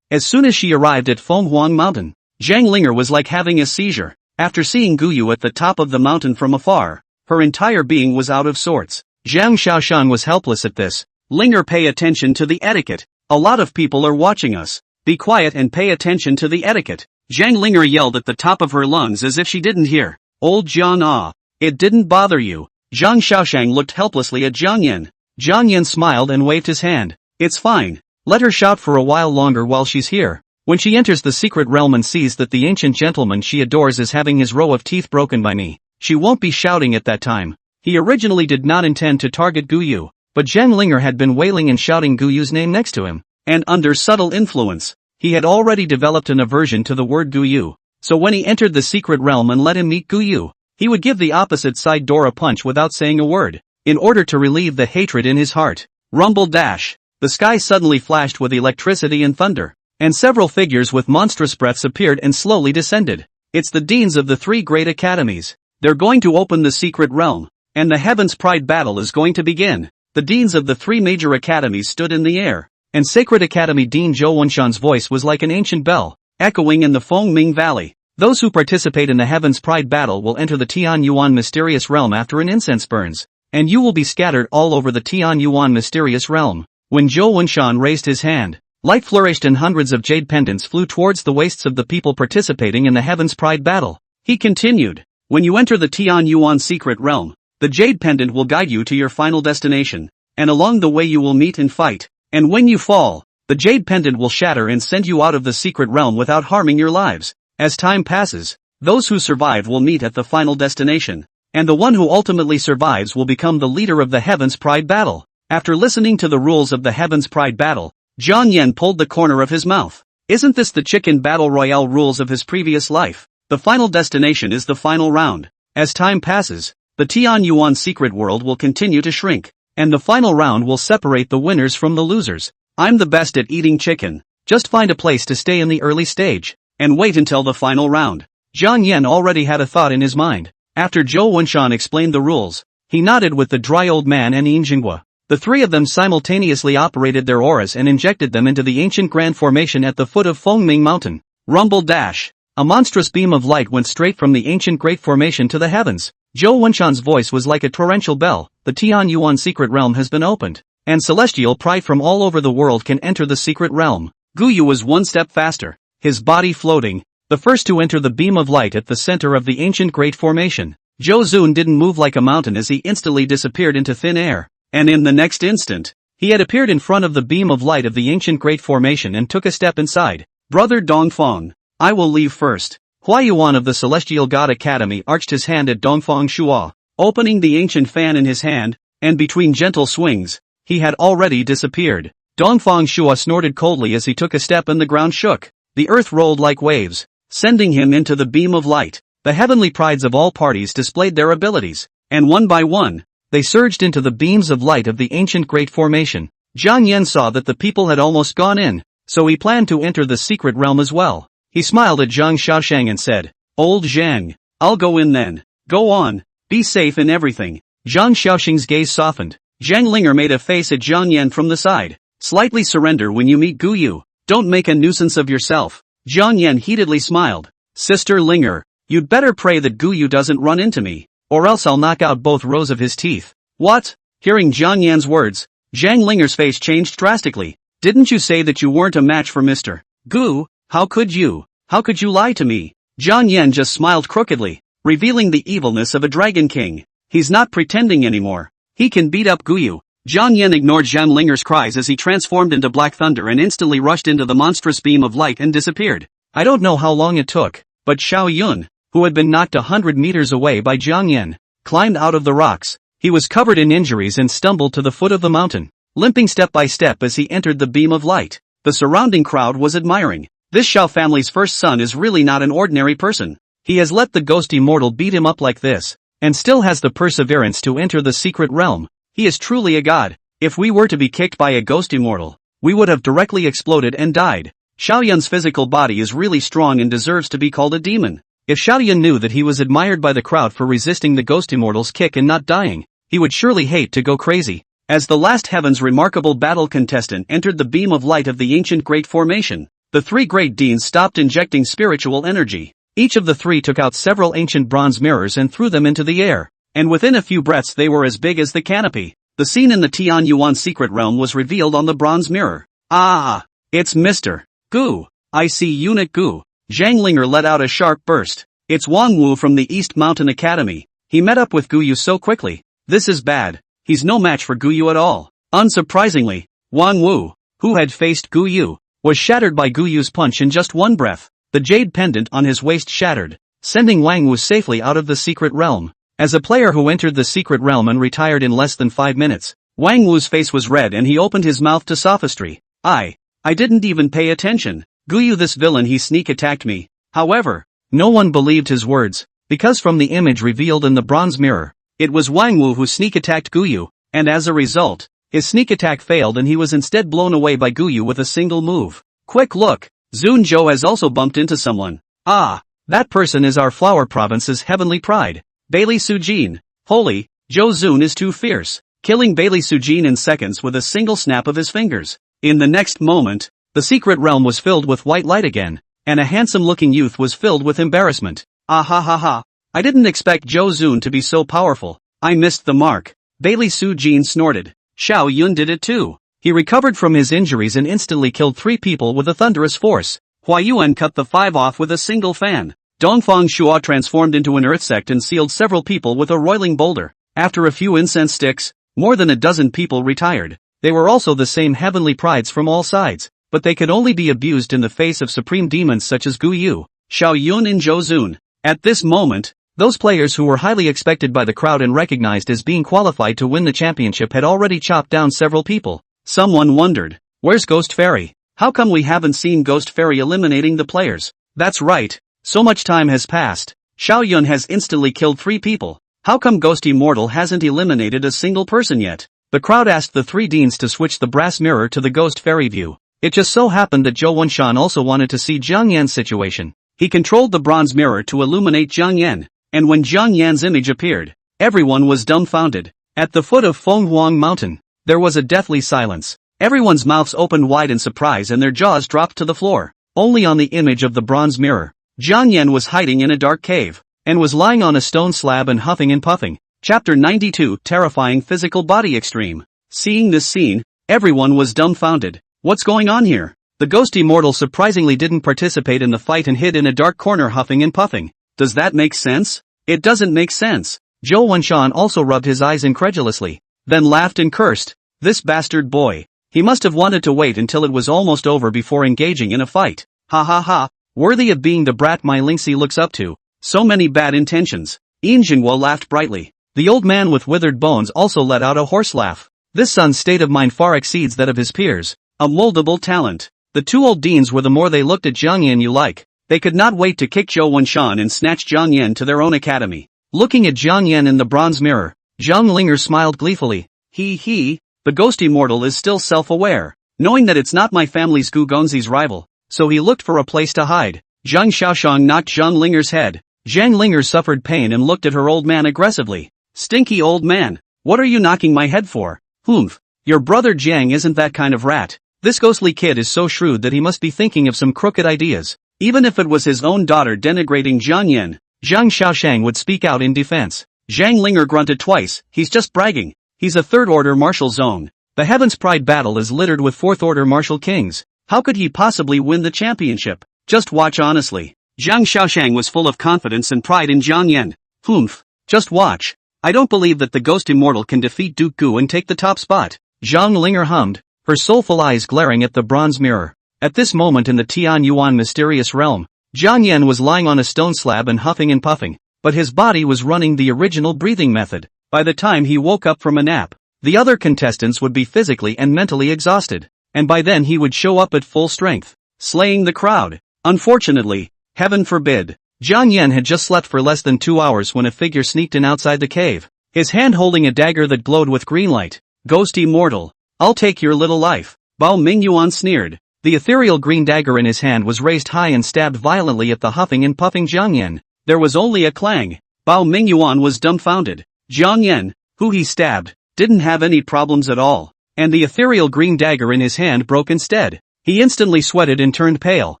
As soon as she arrived at Fenghuang Mountain, Zhang Linger was like having a seizure. After seeing Guyu at the top of the mountain from afar, her entire being was out of sorts. Zhang Xiaoshan was helpless at this. Linger, pay attention to the etiquette. A lot of people are watching us. Be quiet and pay attention to the etiquette. Zhang Linger yelled at the top of her lungs as if she didn't hear. Old Jiang, it didn't bother you. Zhang Xiaoshang looked helplessly at Jiang Yan. Jiang Yan smiled and waved his hand. It's fine. Let her shout for a while longer while she's here. When she enters the secret realm and sees that the ancient gentleman she adores is having his row of teeth broken by me, she won't be shouting at that time. He originally did not intend to target Guyu, but Zhang Linger had been wailing and shouting Guyu's name next to him, and under subtle influence, he had already developed an aversion to the word Guyu. So when he entered the secret realm and let him meet Guyu, he would give the opposite side door a punch without saying a word, in order to relieve the hatred in his heart. Rumble dash. The sky suddenly flashed with electricity and thunder, and several figures with monstrous breaths appeared and slowly descended. It's the deans of the three great academies. They're going to open the secret realm, and the Heaven's Pride battle is going to begin. The deans of the three major academies stood in the air, and Sacred Academy Dean Zhou Wenshan's voice was like an ancient bell, echoing in the Fengming Valley. Those who participate in the Heaven's Pride battle will enter the Tian Yuan mysterious realm after an incense burns, and you will be scattered all over the Tian Yuan mysterious realm. When Zhou Wenshan raised his hand, light flourished and hundreds of jade pendants flew towards the waists of the people participating in the Heaven's Pride battle. He continued, when you enter the Tian Yuan secret realm, the jade pendant will guide you to your final destination, and along the way you will meet and fight, and when you fall, the jade pendant will shatter and send you out of the secret realm without harming your lives. As time passes, those who survive will meet at the final destination, and the one who ultimately survives will become the leader of the Heaven's Pride battle. After listening to the rules of the Heaven's Pride battle, Jiang Yan pulled the corner of his mouth. Isn't this the chicken battle royale rules of his previous life? The final destination is the final round. As time passes, the Tian Yuan secret world will continue to shrink, and the final round will separate the winners from the losers. I'm the best at eating chicken. Just find a place to stay in the early stage, and wait until the final round. Jiang Yan already had a thought in his mind. After Zhou Wenshan explained the rules, he nodded with the dry old man and Yin Jinghua. The three of them simultaneously operated their auras and injected them into the ancient grand formation at the foot of Fengming Mountain. Rumble dash. A monstrous beam of light went straight from the ancient great formation to the heavens. Zhou Wenshan's voice was like a torrential bell. The Tian Yuan secret realm has been opened, and celestial pride from all over the world can enter the secret realm. Guyu was one step faster, his body floating, the first to enter the beam of light at the center of the ancient great formation. Zhou Zun didn't move like a mountain as he instantly disappeared into thin air. And in the next instant, he had appeared in front of the beam of light of the ancient great formation and took a step inside. Brother Dongfang, I will leave first. Huayuan of the Celestial God Academy arched his hand at Dongfang Shua, opening the ancient fan in his hand, and between gentle swings, he had already disappeared. Dongfang Shua snorted coldly as he took a step and the ground shook. The earth rolled like waves, sending him into the beam of light. The heavenly prides of all parties displayed their abilities, and one by one, they surged into the beams of light of the ancient great formation. Jiang Yan saw that the people had almost gone in, so he planned to enter the secret realm as well. He smiled at Zhang Xiaoshang and said, Old Zhang, I'll go in then. Go on, be safe in everything. Zhang Xiaoshang's gaze softened. Zhang Linger made a face at Jiang Yan from the side. Slightly surrender when you meet Guyu. Don't make a nuisance of yourself. Jiang Yan heatedly smiled. Sister Linger, you'd better pray that Guyu doesn't run into me, or else I'll knock out both rows of his teeth. What? Hearing Jiang Yan's words, Zhang Linger's face changed drastically. Didn't you say that you weren't a match for Mr. Gu? How could you? How could you lie to me? Jiang Yan just smiled crookedly, revealing the evilness of a dragon king. He's not pretending anymore. He can beat up Guyu. Jiang Yan ignored Zhang Linger's cries as he transformed into black thunder and instantly rushed into the monstrous beam of light and disappeared. I don't know how long it took, but Xiao Yun, who had been knocked 100 meters away by Jiang Yan, climbed out of the rocks. He was covered in injuries and stumbled to the foot of the mountain, limping step by step as he entered the beam of light. The surrounding crowd was admiring. This Xiao family's first son is really not an ordinary person. He has let the ghost immortal beat him up like this. and still has the perseverance to enter the secret realm. He is truly a god. If we were to be kicked by a ghost immortal, we would have directly exploded and died. Xiaoyan's physical body is really strong and deserves to be called a demon. If Xiaoyan knew that he was admired by the crowd for resisting the ghost immortal's kick and not dying, he would surely hate to go crazy. As the last heaven's remarkable battle contestant entered the beam of light of the ancient great formation, the three great deans stopped injecting spiritual energy. Each of the three took out several ancient bronze mirrors and threw them into the air, and within a few breaths they were as big as the canopy. The scene in the Tianyuan secret realm was revealed on the bronze mirror. Ah! It's Mr. Gu. I see eunuch Gu. Zhang Linger let out a sharp burst. It's Wang Wu from the East Mountain Academy. He met up with Guyu so quickly. This is bad. He's no match for Guyu at all. Unsurprisingly, Wang Wu, who had faced Guyu, was shattered by Guyu's punch in just one breath. The jade pendant on his waist shattered, sending Wang Wu safely out of the secret realm. As a player who entered the secret realm and retired in less than 5 minutes, Wang Wu's face was red and he opened his mouth to sophistry. I didn't even pay attention. Guyu, this villain, he sneak attacked me. However, no one believed his words, because from the image revealed in the bronze mirror, it was Wang Wu who sneak attacked Guyu, and as a result, his sneak attack failed and he was instead blown away by Guyu with a single move. Quick look, Zun Zhou has also bumped into someone. Ah, that person is our Flower Province's heavenly pride, Bailey Sujin. Holy, Zhou Zun is too fierce, killing Bailey Sujin in seconds with a single snap of his fingers. In the next moment, the secret realm was filled with white light again, and a handsome-looking youth was filled with embarrassment. Ah ha ha ha. I didn't expect Zhou Zun to be so powerful. I missed the mark. Bailey Sujin snorted. Xiao Yun did it too. He recovered from his injuries and instantly killed 3 people with a thunderous force. Huayuan cut the 5 off with a single fan. Dongfang Shua transformed into an earth sect and sealed several people with a roiling boulder. After a few incense sticks, more than a dozen people retired. They were also the same heavenly prides from all sides, but they could only be abused in the face of supreme demons such as Gu Yu, Xiao Yun and Zhou Zun. At this moment, those players who were highly expected by the crowd and recognized as being qualified to win the championship had already chopped down several people. Someone wondered, where's Ghost Fairy? How come we haven't seen Ghost Fairy eliminating the players? That's right, so much time has passed. Xiao Yun has instantly killed 3 people. How come Ghost Immortal hasn't eliminated a single person yet? The crowd asked the 3 deans to switch the brass mirror to the Ghost Fairy view. It just so happened that Zhou Wenshan also wanted to see Jiang Yan's situation. He controlled the bronze mirror to illuminate Jiang Yan, and when Jiang Yan's image appeared, everyone was dumbfounded. At the foot of Fenghuang Mountain, there was a deathly silence. Everyone's mouths opened wide in surprise and their jaws dropped to the floor. Only on the image of the bronze mirror, Jiang Yan was hiding in a dark cave, and was lying on a stone slab and huffing and puffing. Chapter 92, Terrifying Physical Body Extreme. Seeing this scene, everyone was dumbfounded. What's going on here? The Ghost Immortal surprisingly didn't participate in the fight and hid in a dark corner huffing and puffing. Does that make sense? It doesn't make sense. Zhou Wenshan also rubbed his eyes incredulously, then laughed and cursed. This bastard boy. He must have wanted to wait until it was almost over before engaging in a fight. Ha ha ha. Worthy of being the brat my Lingxi looks up to. So many bad intentions. Yin Jingwo laughed brightly. The old man with withered bones also let out a hoarse laugh. This son's state of mind far exceeds that of his peers. A moldable talent. The 2 old deans were the more they looked at Jiang Yan you like. They could not wait to kick Zhou Wenshan and snatch Jiang Yan to their own academy. Looking at Jiang Yan in the bronze mirror, Zhang Linger smiled gleefully. The Ghost Immortal is still self-aware, knowing that it's not my family's Gu Gongzi's rival, so he looked for a place to hide. Zhang Xiaoshang knocked Zhang Linger's head. Zhang Linger suffered pain and looked at her old man aggressively. Stinky old man, what are you knocking my head for? Humph, your brother Jiang isn't that kind of rat. This ghostly kid is so shrewd that he must be thinking of some crooked ideas. Even if it was his own daughter denigrating Jiang Yan, Zhang Xiaoshang would speak out in defense. Zhang Linger grunted twice. He's just bragging. He's a 3rd-order martial zone. The Heaven's Pride battle is littered with 4th-order martial kings. How could he possibly win the championship? Just watch honestly. Zhang Xiaoshang was full of confidence and pride in Jiang Yan. Humph. Just watch. I don't believe that the Ghost Immortal can defeat Duke Gu and take the top spot. Zhang Linger hummed, her soulful eyes glaring at the bronze mirror. At this moment in the Tianyuan mysterious realm, Jiang Yan was lying on a stone slab and huffing and puffing, but his body was running the original breathing method. By the time he woke up from a nap, the other contestants would be physically and mentally exhausted, and by then he would show up at full strength, slaying the crowd. Unfortunately, heaven forbid, Jiang Yan had just slept for less than 2 hours when a figure sneaked in outside the cave, his hand holding a dagger that glowed with green light. Ghost immortal. I'll take your little life. Bao Mingyuan sneered. The ethereal green dagger in his hand was raised high and stabbed violently at the huffing and puffing Jiang Yan. There was only a clang. Bao Mingyuan was dumbfounded. Jiang Yan, who he stabbed, didn't have any problems at all, and the ethereal green dagger in his hand broke instead. He instantly sweated and turned pale.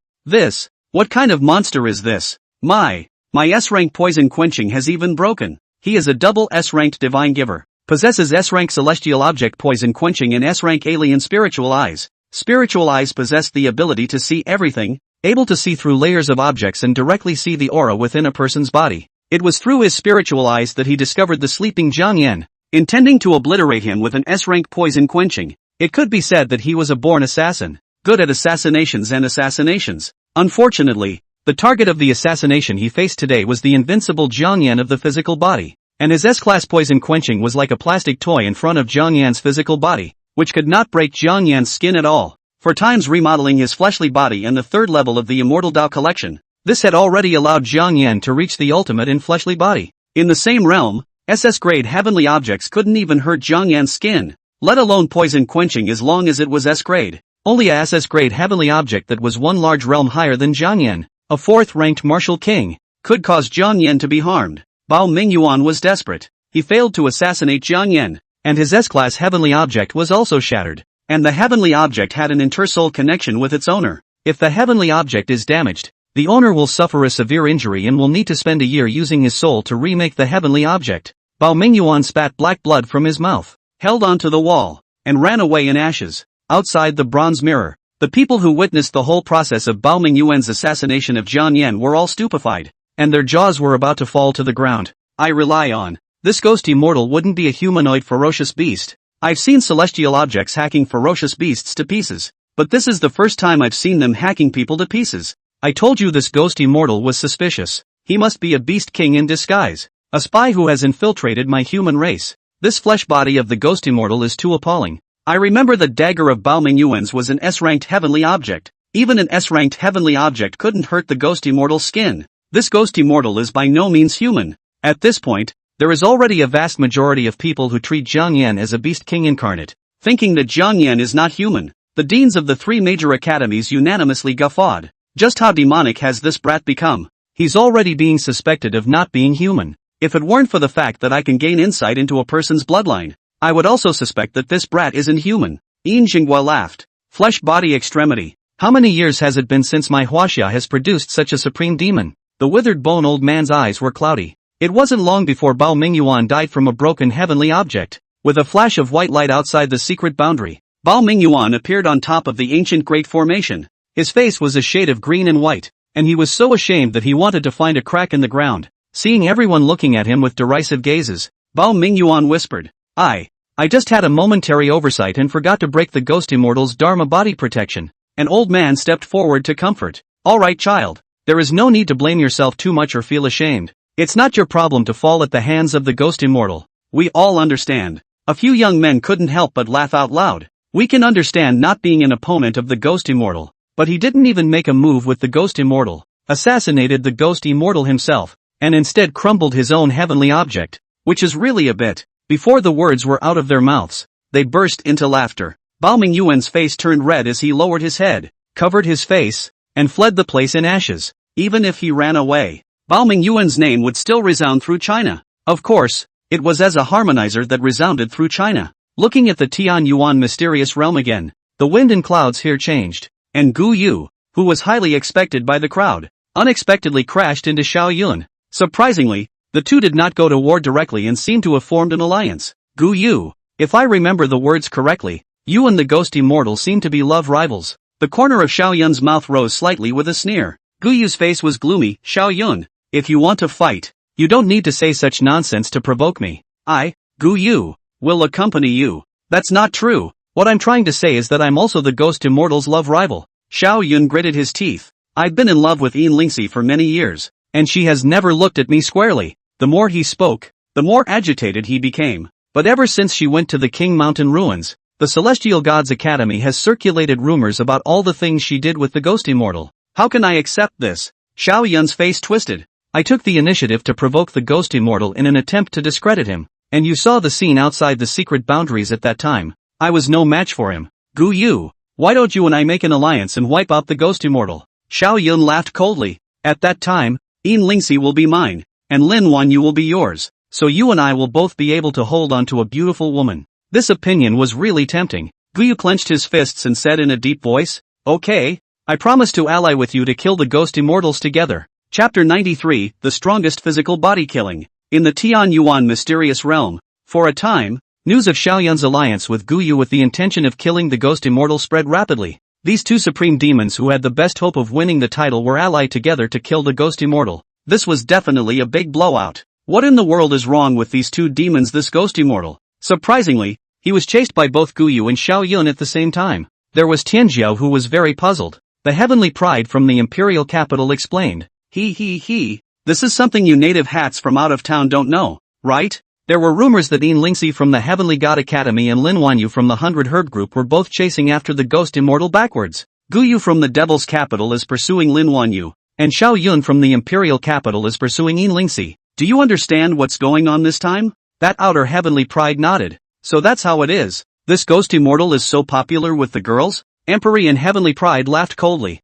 What kind of monster is this? My S-rank poison quenching has even broken. He is a double S-ranked divine giver. Possesses S-rank celestial object poison quenching and S-rank alien spiritual eyes. Spiritual eyes possess the ability to see everything, able to see through layers of objects and directly see the aura within a person's body. It was through his spiritual eyes that he discovered the sleeping Jiang Yan, intending to obliterate him with an S-rank poison quenching. It could be said that he was a born assassin, good at assassinations and assassinations. Unfortunately, the target of the assassination he faced today was the invincible Jiang Yan of the physical body, and his S-class poison quenching was like a plastic toy in front of Jiang Yan's physical body, which could not break Jiang Yan's skin at all. For times remodeling his fleshly body and the third level of the Immortal Dao collection, this had already allowed Jiang Yan to reach the ultimate in fleshly body. In the same realm, SS-grade heavenly objects couldn't even hurt Jiang Yan's skin, let alone poison quenching as long as it was S-grade. Only a SS-grade heavenly object that was one large realm higher than Jiang Yan, a fourth-ranked martial king, could cause Jiang Yan to be harmed. Bao Mingyuan was desperate. He failed to assassinate Jiang Yan, and his S-class heavenly object was also shattered, and the heavenly object had an intersoul connection with its owner. If the heavenly object is damaged, the owner will suffer a severe injury and will need to spend a year using his soul to remake the heavenly object. Bao Mingyuan spat black blood from his mouth, held onto the wall, and ran away in ashes. Outside the bronze mirror, the people who witnessed the whole process of Bao Mingyuan's assassination of Jiang Yan were all stupefied, and their jaws were about to fall to the ground. I rely on. This ghost immortal wouldn't be a humanoid ferocious beast. I've seen celestial objects hacking ferocious beasts to pieces, but this is the first time I've seen them hacking people to pieces. I told you this ghost immortal was suspicious. He must be a beast king in disguise, a spy who has infiltrated my human race. This flesh body of the ghost immortal is too appalling. I remember the dagger of Bao Mingyuan's was an S-ranked heavenly object. Even an S-ranked heavenly object couldn't hurt the ghost immortal's skin. This ghost immortal is by no means human. At this point, there is already a vast majority of people who treat Jiang Yan as a beast king incarnate, thinking that Jiang Yan is not human. The deans of the 3 major academies unanimously guffawed. Just how demonic has this brat become? He's already being suspected of not being human. If it weren't for the fact that I can gain insight into a person's bloodline, I would also suspect that this brat isn't human. Yin Jinghua laughed. Flesh body extremity. How many years has it been since my Huaxia has produced such a supreme demon? The withered bone old man's eyes were cloudy. It wasn't long before Bao Mingyuan died from a broken heavenly object. With a flash of white light outside the secret boundary, Bao Mingyuan appeared on top of the ancient great formation. His face was a shade of green and white, and he was so ashamed that he wanted to find a crack in the ground. Seeing everyone looking at him with derisive gazes, Bao Mingyuan whispered, I just had a momentary oversight and forgot to break the ghost immortal's Dharma body protection. An old man stepped forward to comfort. All right, child. There is no need to blame yourself too much or feel ashamed. It's not your problem to fall at the hands of the ghost immortal. We all understand. A few young men couldn't help but laugh out loud. We can understand not being an opponent of the ghost immortal, but he didn't even make a move with the ghost immortal, assassinated the ghost immortal himself, and instead crumbled his own heavenly object, which is really a bit. Before the words were out of their mouths, they burst into laughter. Bao Mingyuan's face turned red as he lowered his head, covered his face, and fled the place in ashes. Even if he ran away, Bao Mingyuan's name would still resound through China. Of course, it was as a harmonizer that resounded through China. Looking at the Tian Yuan mysterious realm again, the wind and clouds here changed, and Gu Yu, who was highly expected by the crowd, unexpectedly crashed into Xiao Yun. Surprisingly, the two did not go to war directly and seemed to have formed an alliance. Gu Yu, if I remember the words correctly, you and the ghost immortal seem to be love rivals. The corner of Xiao Yun's mouth rose slightly with a sneer. Gu Yu's face was gloomy. Xiao Yun, if you want to fight, you don't need to say such nonsense to provoke me. I, Gu Yu, will accompany you. That's not true. What I'm trying to say is that I'm also the ghost immortal's love rival. Xiao Yun gritted his teeth. I've been in love with Yin Lingxi for many years, and she has never looked at me squarely. The more he spoke, the more agitated he became. But ever since she went to the King Mountain ruins, the Celestial Gods Academy has circulated rumors about all the things she did with the ghost immortal. How can I accept this? Xiao Yun's face twisted. I took the initiative to provoke the ghost immortal in an attempt to discredit him, and you saw the scene outside the secret boundaries at that time. I was no match for him. Gu Yu, why don't you and I make an alliance and wipe out the ghost immortal? Xiao Yun laughed coldly. At that time, Yin Lingxi will be mine, and Lin Wanyu will be yours, so you and I will both be able to hold on to a beautiful woman. This opinion was really tempting. Gu Yu clenched his fists and said in a deep voice, okay, I promise to ally with you to kill the ghost immortals together. Chapter 93, The Strongest Physical Body Killing. In the Tian Yuan mysterious realm, for a time, news of Xiao Yun's alliance with Gu Yu with the intention of killing the ghost immortal spread rapidly. These two supreme demons who had the best hope of winning the title were allied together to kill the ghost immortal. This was definitely a big blowout. What in the world is wrong with these two demons, this ghost immortal? Surprisingly, he was chased by both Gu Yu and Xiao Yun at the same time. There was Tianjiao who was very puzzled. The heavenly pride from the imperial capital explained. This is something you native hats from out of town don't know, right? There were rumors that Yin Lingxi from the Heavenly God Academy and Lin Wanyu from the 100 Herd Group were both chasing after the ghost immortal backwards. Gu Yu from the Devil's Capital is pursuing Lin Wanyu, and Xiao Yun from the Imperial Capital is pursuing Yin Lingxi. Do you understand what's going on this time? That outer heavenly pride nodded. So that's how it is. This ghost immortal is so popular with the girls? Emperor and heavenly pride laughed coldly.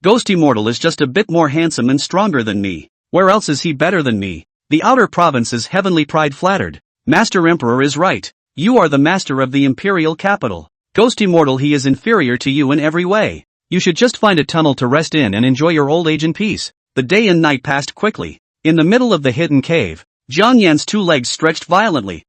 Ghost immortal is just a bit more handsome and stronger than me. Where else is he better than me? The outer province's heavenly pride flattered. Master Emperor is right. You are the master of the imperial capital. Ghost immortal, he is inferior to you in every way. You should just find a tunnel to rest in and enjoy your old age in peace. The day and night passed quickly. In the middle of the hidden cave, Jiang Yan's two legs stretched violently.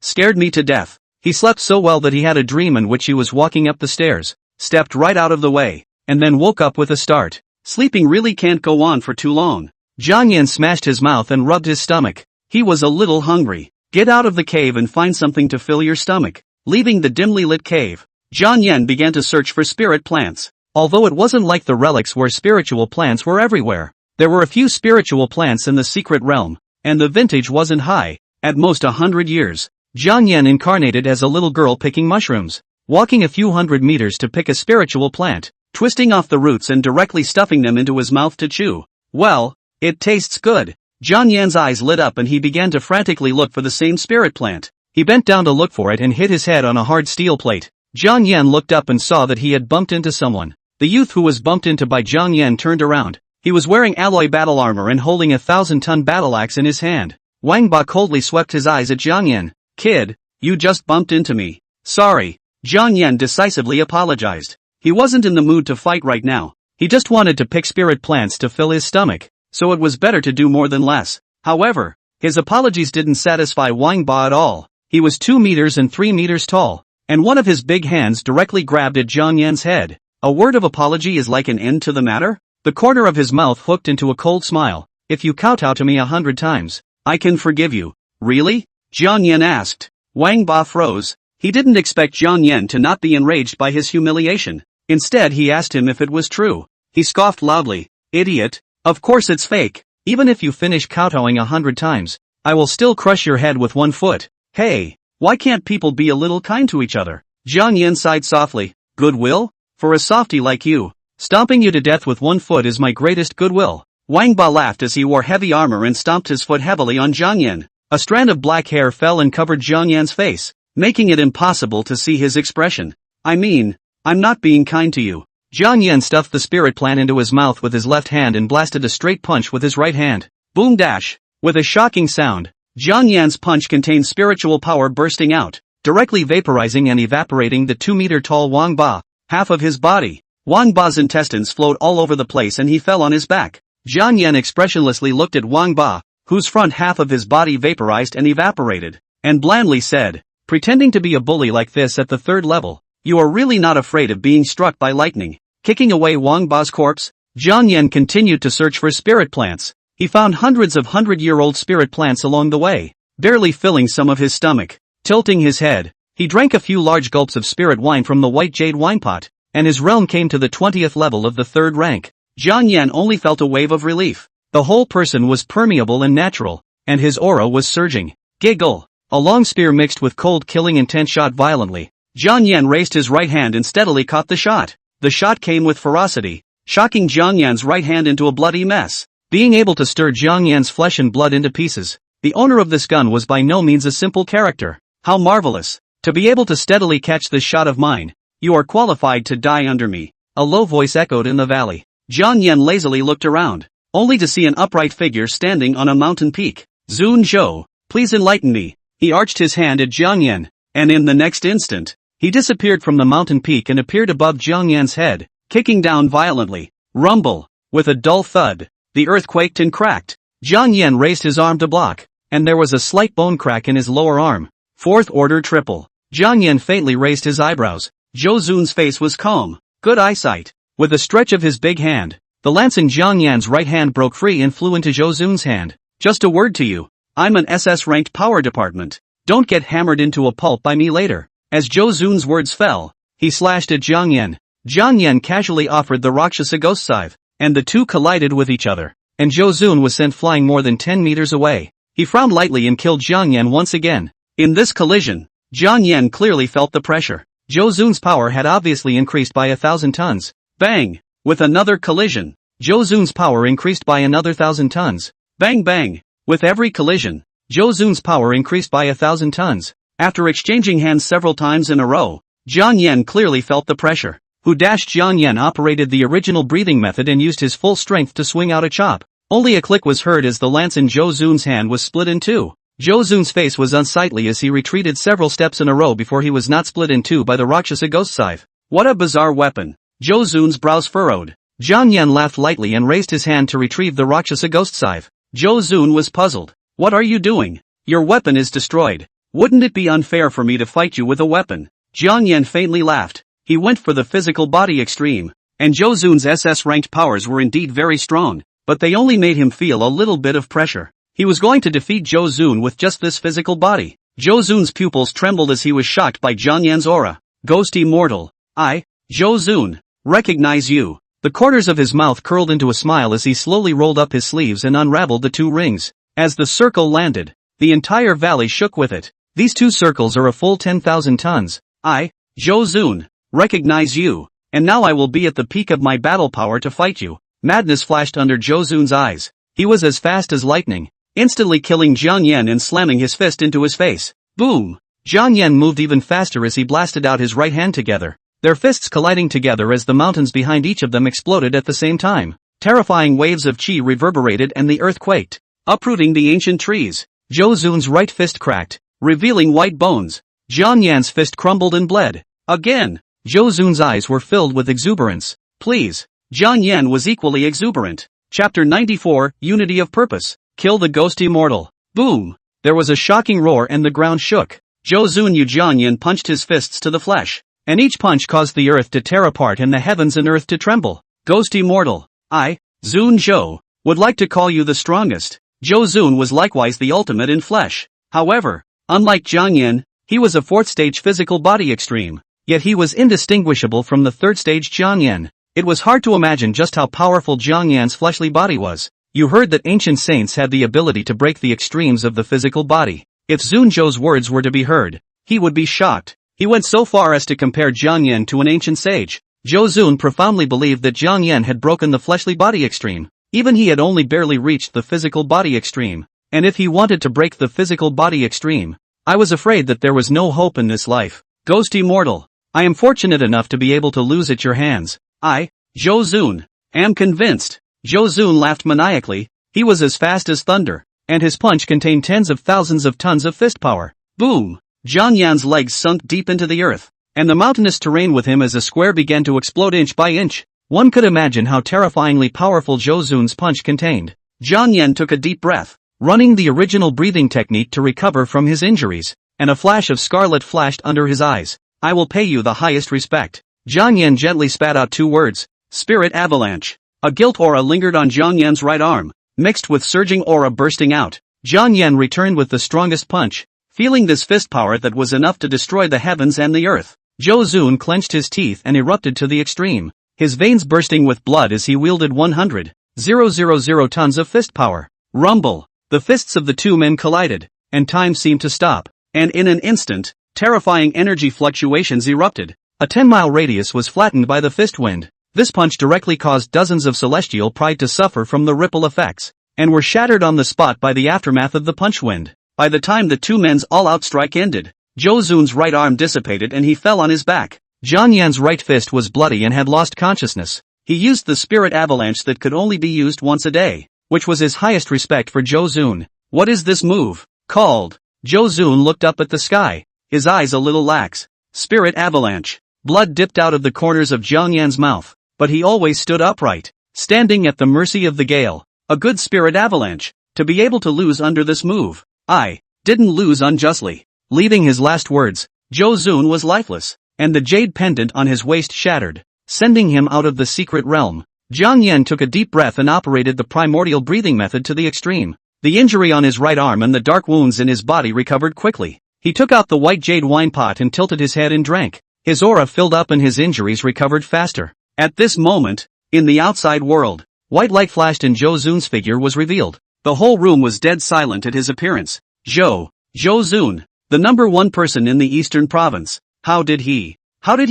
Scared me to death. He slept so well that he had a dream in which he was walking up the stairs, stepped right out of the way, and then woke up with a start. Sleeping really can't go on for too long. Jiang Yan smashed his mouth and rubbed his stomach. He was a little hungry. Get out of the cave and find something to fill your stomach. Leaving the dimly lit cave, Jiang Yan began to search for spirit plants. Although it wasn't like the relics where spiritual plants were everywhere. There were a few spiritual plants in the secret realm, and the vintage wasn't high, at most 100 years. Jiang Yan incarnated as a little girl picking mushrooms, walking a few hundred meters to pick a spiritual plant, twisting off the roots and directly stuffing them into his mouth to chew. Well, it tastes good. Jiang Yan's eyes lit up and he began to frantically look for the same spirit plant. He bent down to look for it and hit his head on a hard steel plate. Jiang Yan looked up and saw that he had bumped into someone. The youth who was bumped into by Jiang Yan turned around. He was wearing alloy battle armor and holding a 1,000-ton battle axe in his hand. Wang Ba coldly swept his eyes at Jiang Yan. Kid, you just bumped into me. Sorry. Jiang Yan decisively apologized. He wasn't in the mood to fight right now. He just wanted to pick spirit plants to fill his stomach, so it was better to do more than less. However, his apologies didn't satisfy Wang Ba at all. He was 2 meters and 3 meters tall, and one of his big hands directly grabbed at Jiang Yan's head. A word of apology is like an end to the matter? The corner of his mouth hooked into a cold smile. If you kowtow to me 100 times, I can forgive you. Really? Jiang Yan asked. Wang Ba froze. He didn't expect Jiang Yan to not be enraged by his humiliation. Instead he asked him if it was true. He scoffed loudly. Idiot. Of course it's fake. Even if you finish kowtowing 100 times, I will still crush your head with 1 foot. Hey, why can't people be a little kind to each other? Jiang Yan sighed softly. Goodwill? For a softy like you, stomping you to death with 1 foot is my greatest goodwill. Wang Ba laughed as he wore heavy armor and stomped his foot heavily on Jiang Yan. A strand of black hair fell and covered Jiang Yan's face, making it impossible to see his expression. I mean, I'm not being kind to you. Jiang Yan stuffed the spirit plant into his mouth with his left hand and blasted a straight punch with his right hand. Boom dash. With a shocking sound, Jiang Yan's punch contained spiritual power bursting out, directly vaporizing and evaporating the 2-meter-tall Wang Ba, half of his body. Wang Ba's intestines flowed all over the place and he fell on his back. Jiang Yan expressionlessly looked at Wang Ba, whose front half of his body vaporized and evaporated, and blandly said, pretending to be a bully like this at the 3rd level, you are really not afraid of being struck by lightning. Kicking away Wang Ba's corpse, Jiang Yan continued to search for spirit plants. He found hundreds of 100-year-old spirit plants along the way, barely filling some of his stomach. Tilting his head, he drank a few large gulps of spirit wine from the white jade wine pot, and his realm came to the 20th level of the 3rd rank. Jiang Yan only felt a wave of relief. The whole person was permeable and natural, and his aura was surging. Giggle. A long spear mixed with cold killing intent shot violently. Jiang Yan raised his right hand and steadily caught the shot. The shot came with ferocity, shocking Jiang Yan's right hand into a bloody mess. Being able to stir Jiang Yan's flesh and blood into pieces, the owner of this gun was by no means a simple character. How marvelous! To be able to steadily catch this shot of mine. You are qualified to die under me. A low voice echoed in the valley. Jiang Yan lazily looked around, only to see an upright figure standing on a mountain peak. Zun Zhou, please enlighten me. He arched his hand at Jiang Yan, and in the next instant, he disappeared from the mountain peak and appeared above Jiang Yan's head, kicking down violently. Rumble! With a dull thud, the earth quaked and cracked. Jiang Yan raised his arm to block, and there was a slight bone crack in his lower arm. Fourth order triple. Jiang Yan faintly raised his eyebrows. Zhou Zun's face was calm. Good eyesight. With a stretch of his big hand, the lance in Jiang Yan's right hand broke free and flew into Zhou Zun's hand. Just a word to you. I'm an SS-ranked power department. Don't get hammered into a pulp by me later. As Zhou Zun's words fell, he slashed at Jiang Yan. Jiang Yan casually offered the Rakshasa ghost scythe, and the two collided with each other, and Zhou Zun was sent flying more than 10 meters away. He frowned lightly and killed Jiang Yan once again. In this collision, Jiang Yan clearly felt the pressure. Zhou Zun's power had obviously increased by 1,000 tons. Bang! With another collision, Zhou Zun's power increased by another 1,000 tons. Bang bang! With every collision, Zhou Zun's power increased by 1,000 tons. After exchanging hands several times in a row, Jiang Yan clearly felt the pressure. Jiang Yan operated the original breathing method and used his full strength to swing out a chop. Only a click was heard as the lance in Zhou Zun's hand was split in two. Zhou Zun's face was unsightly as he retreated several steps in a row before he was not split in two by the Rakshasa ghost scythe. What a bizarre weapon! Zhou Zun's brows furrowed. Jiang Yan laughed lightly and raised his hand to retrieve the Rakshasa ghost scythe. Zhou Zun was puzzled. What are you doing? Your weapon is destroyed. Wouldn't it be unfair for me to fight you with a weapon? Jiang Yan faintly laughed. He went for the physical body extreme, and Zhou Zun's SS-ranked powers were indeed very strong, but they only made him feel a little bit of pressure. He was going to defeat Zhou Zun with just this physical body. Zhou Zun's pupils trembled as he was shocked by Jiang Yan's aura. Ghost immortal. I, Zhou Zun, recognize you. The corners of his mouth curled into a smile as he slowly rolled up his sleeves and unraveled the two rings. As the circle landed, the entire valley shook with it. These two circles are a full 10,000 tons. I, Zhou Zun, recognize you, and now I will be at the peak of my battle power to fight you. Madness flashed under Zhou Zun's eyes. He was as fast as lightning, instantly killing Jiang Yan and slamming his fist into his face. Boom! Jiang Yan moved even faster as he blasted out his right hand together, their fists colliding together as the mountains behind each of them exploded at the same time. Terrifying waves of chi reverberated and the earth quaked, uprooting the ancient trees. Zhou Zun's right fist cracked, revealing white bones. Jiang Yan's fist crumbled and bled. Again! Zhou Zun's eyes were filled with exuberance. Please. Jiang Yan was equally exuberant. Chapter 94, Unity of Purpose. Kill the Ghost Immortal. Boom! There was a shocking roar and the ground shook. Zhou Zun Jiang Yan punched his fists to the flesh, and each punch caused the earth to tear apart and the heavens and earth to tremble. Ghost Immortal. I, Zun Zhou, would like to call you the strongest. Zhou Zun was likewise the ultimate in flesh. However, unlike Jiang Yan, he was a fourth stage physical body extreme. Yet he was indistinguishable from the third stage Jiang Yan. It was hard to imagine just how powerful Jiang Yan's fleshly body was. You heard that ancient saints had the ability to break the extremes of the physical body. If Zun Zhou's words were to be heard, he would be shocked. He went so far as to compare Jiang Yan to an ancient sage. Zhou Zun profoundly believed that Jiang Yan had broken the fleshly body extreme. Even he had only barely reached the physical body extreme. And if he wanted to break the physical body extreme, I was afraid that there was no hope in this life. Ghost Immortal. I am fortunate enough to be able to lose at your hands. I, Zhou Zun, am convinced. Zhou Zun laughed maniacally. He was as fast as thunder, and his punch contained tens of thousands of tons of fist power. Boom! Jiang Yan's legs sunk deep into the earth, and the mountainous terrain with him as a square began to explode inch by inch. One could imagine how terrifyingly powerful Zhou Zun's punch contained. Jiang Yan took a deep breath, running the original breathing technique to recover from his injuries, and a flash of scarlet flashed under his eyes. I will pay you the highest respect. Jiang Yan gently spat out two words. Spirit Avalanche. A guilt aura lingered on Jiang Yan's right arm, mixed with surging aura bursting out. Jiang Yan returned with the strongest punch, feeling this fist power that was enough to destroy the heavens and the earth. Zhou Zun clenched his teeth and erupted to the extreme, his veins bursting with blood as he wielded 100,000 tons of fist power. Rumble! The fists of the two men collided, and time seemed to stop, and in an instant, terrifying energy fluctuations erupted. A 10-mile radius was flattened by the fist wind. This punch directly caused dozens of celestial pride to suffer from the ripple effects, and were shattered on the spot by the aftermath of the punch wind. By the time the two men's all-out strike ended, Zhou Zun's right arm dissipated and he fell on his back. Jiang Yan's right fist was bloody and had lost consciousness. He used the spirit avalanche that could only be used once a day, which was his highest respect for Zhou Zun. What is this move called? Zhou Zun looked up at the sky, his eyes a little lax. Spirit avalanche. Blood dipped out of the corners of Jiang Yan's mouth, but he always stood upright, standing at the mercy of the gale. A good spirit avalanche. To be able to lose under this move. I didn't lose unjustly. Leaving his last words, Zhou Zun was lifeless, and the jade pendant on his waist shattered, sending him out of the secret realm. Jiang Yan took a deep breath and operated the primordial breathing method to the extreme. The injury on his right arm and the dark wounds in his body recovered quickly. He took out the white jade wine pot and tilted his head and drank. His aura filled up and his injuries recovered faster. At this moment, in the outside world, white light flashed and Zhou Zun's figure was revealed. The whole room was dead silent at his appearance. Zhou Zun, the number one person in the eastern province. How did he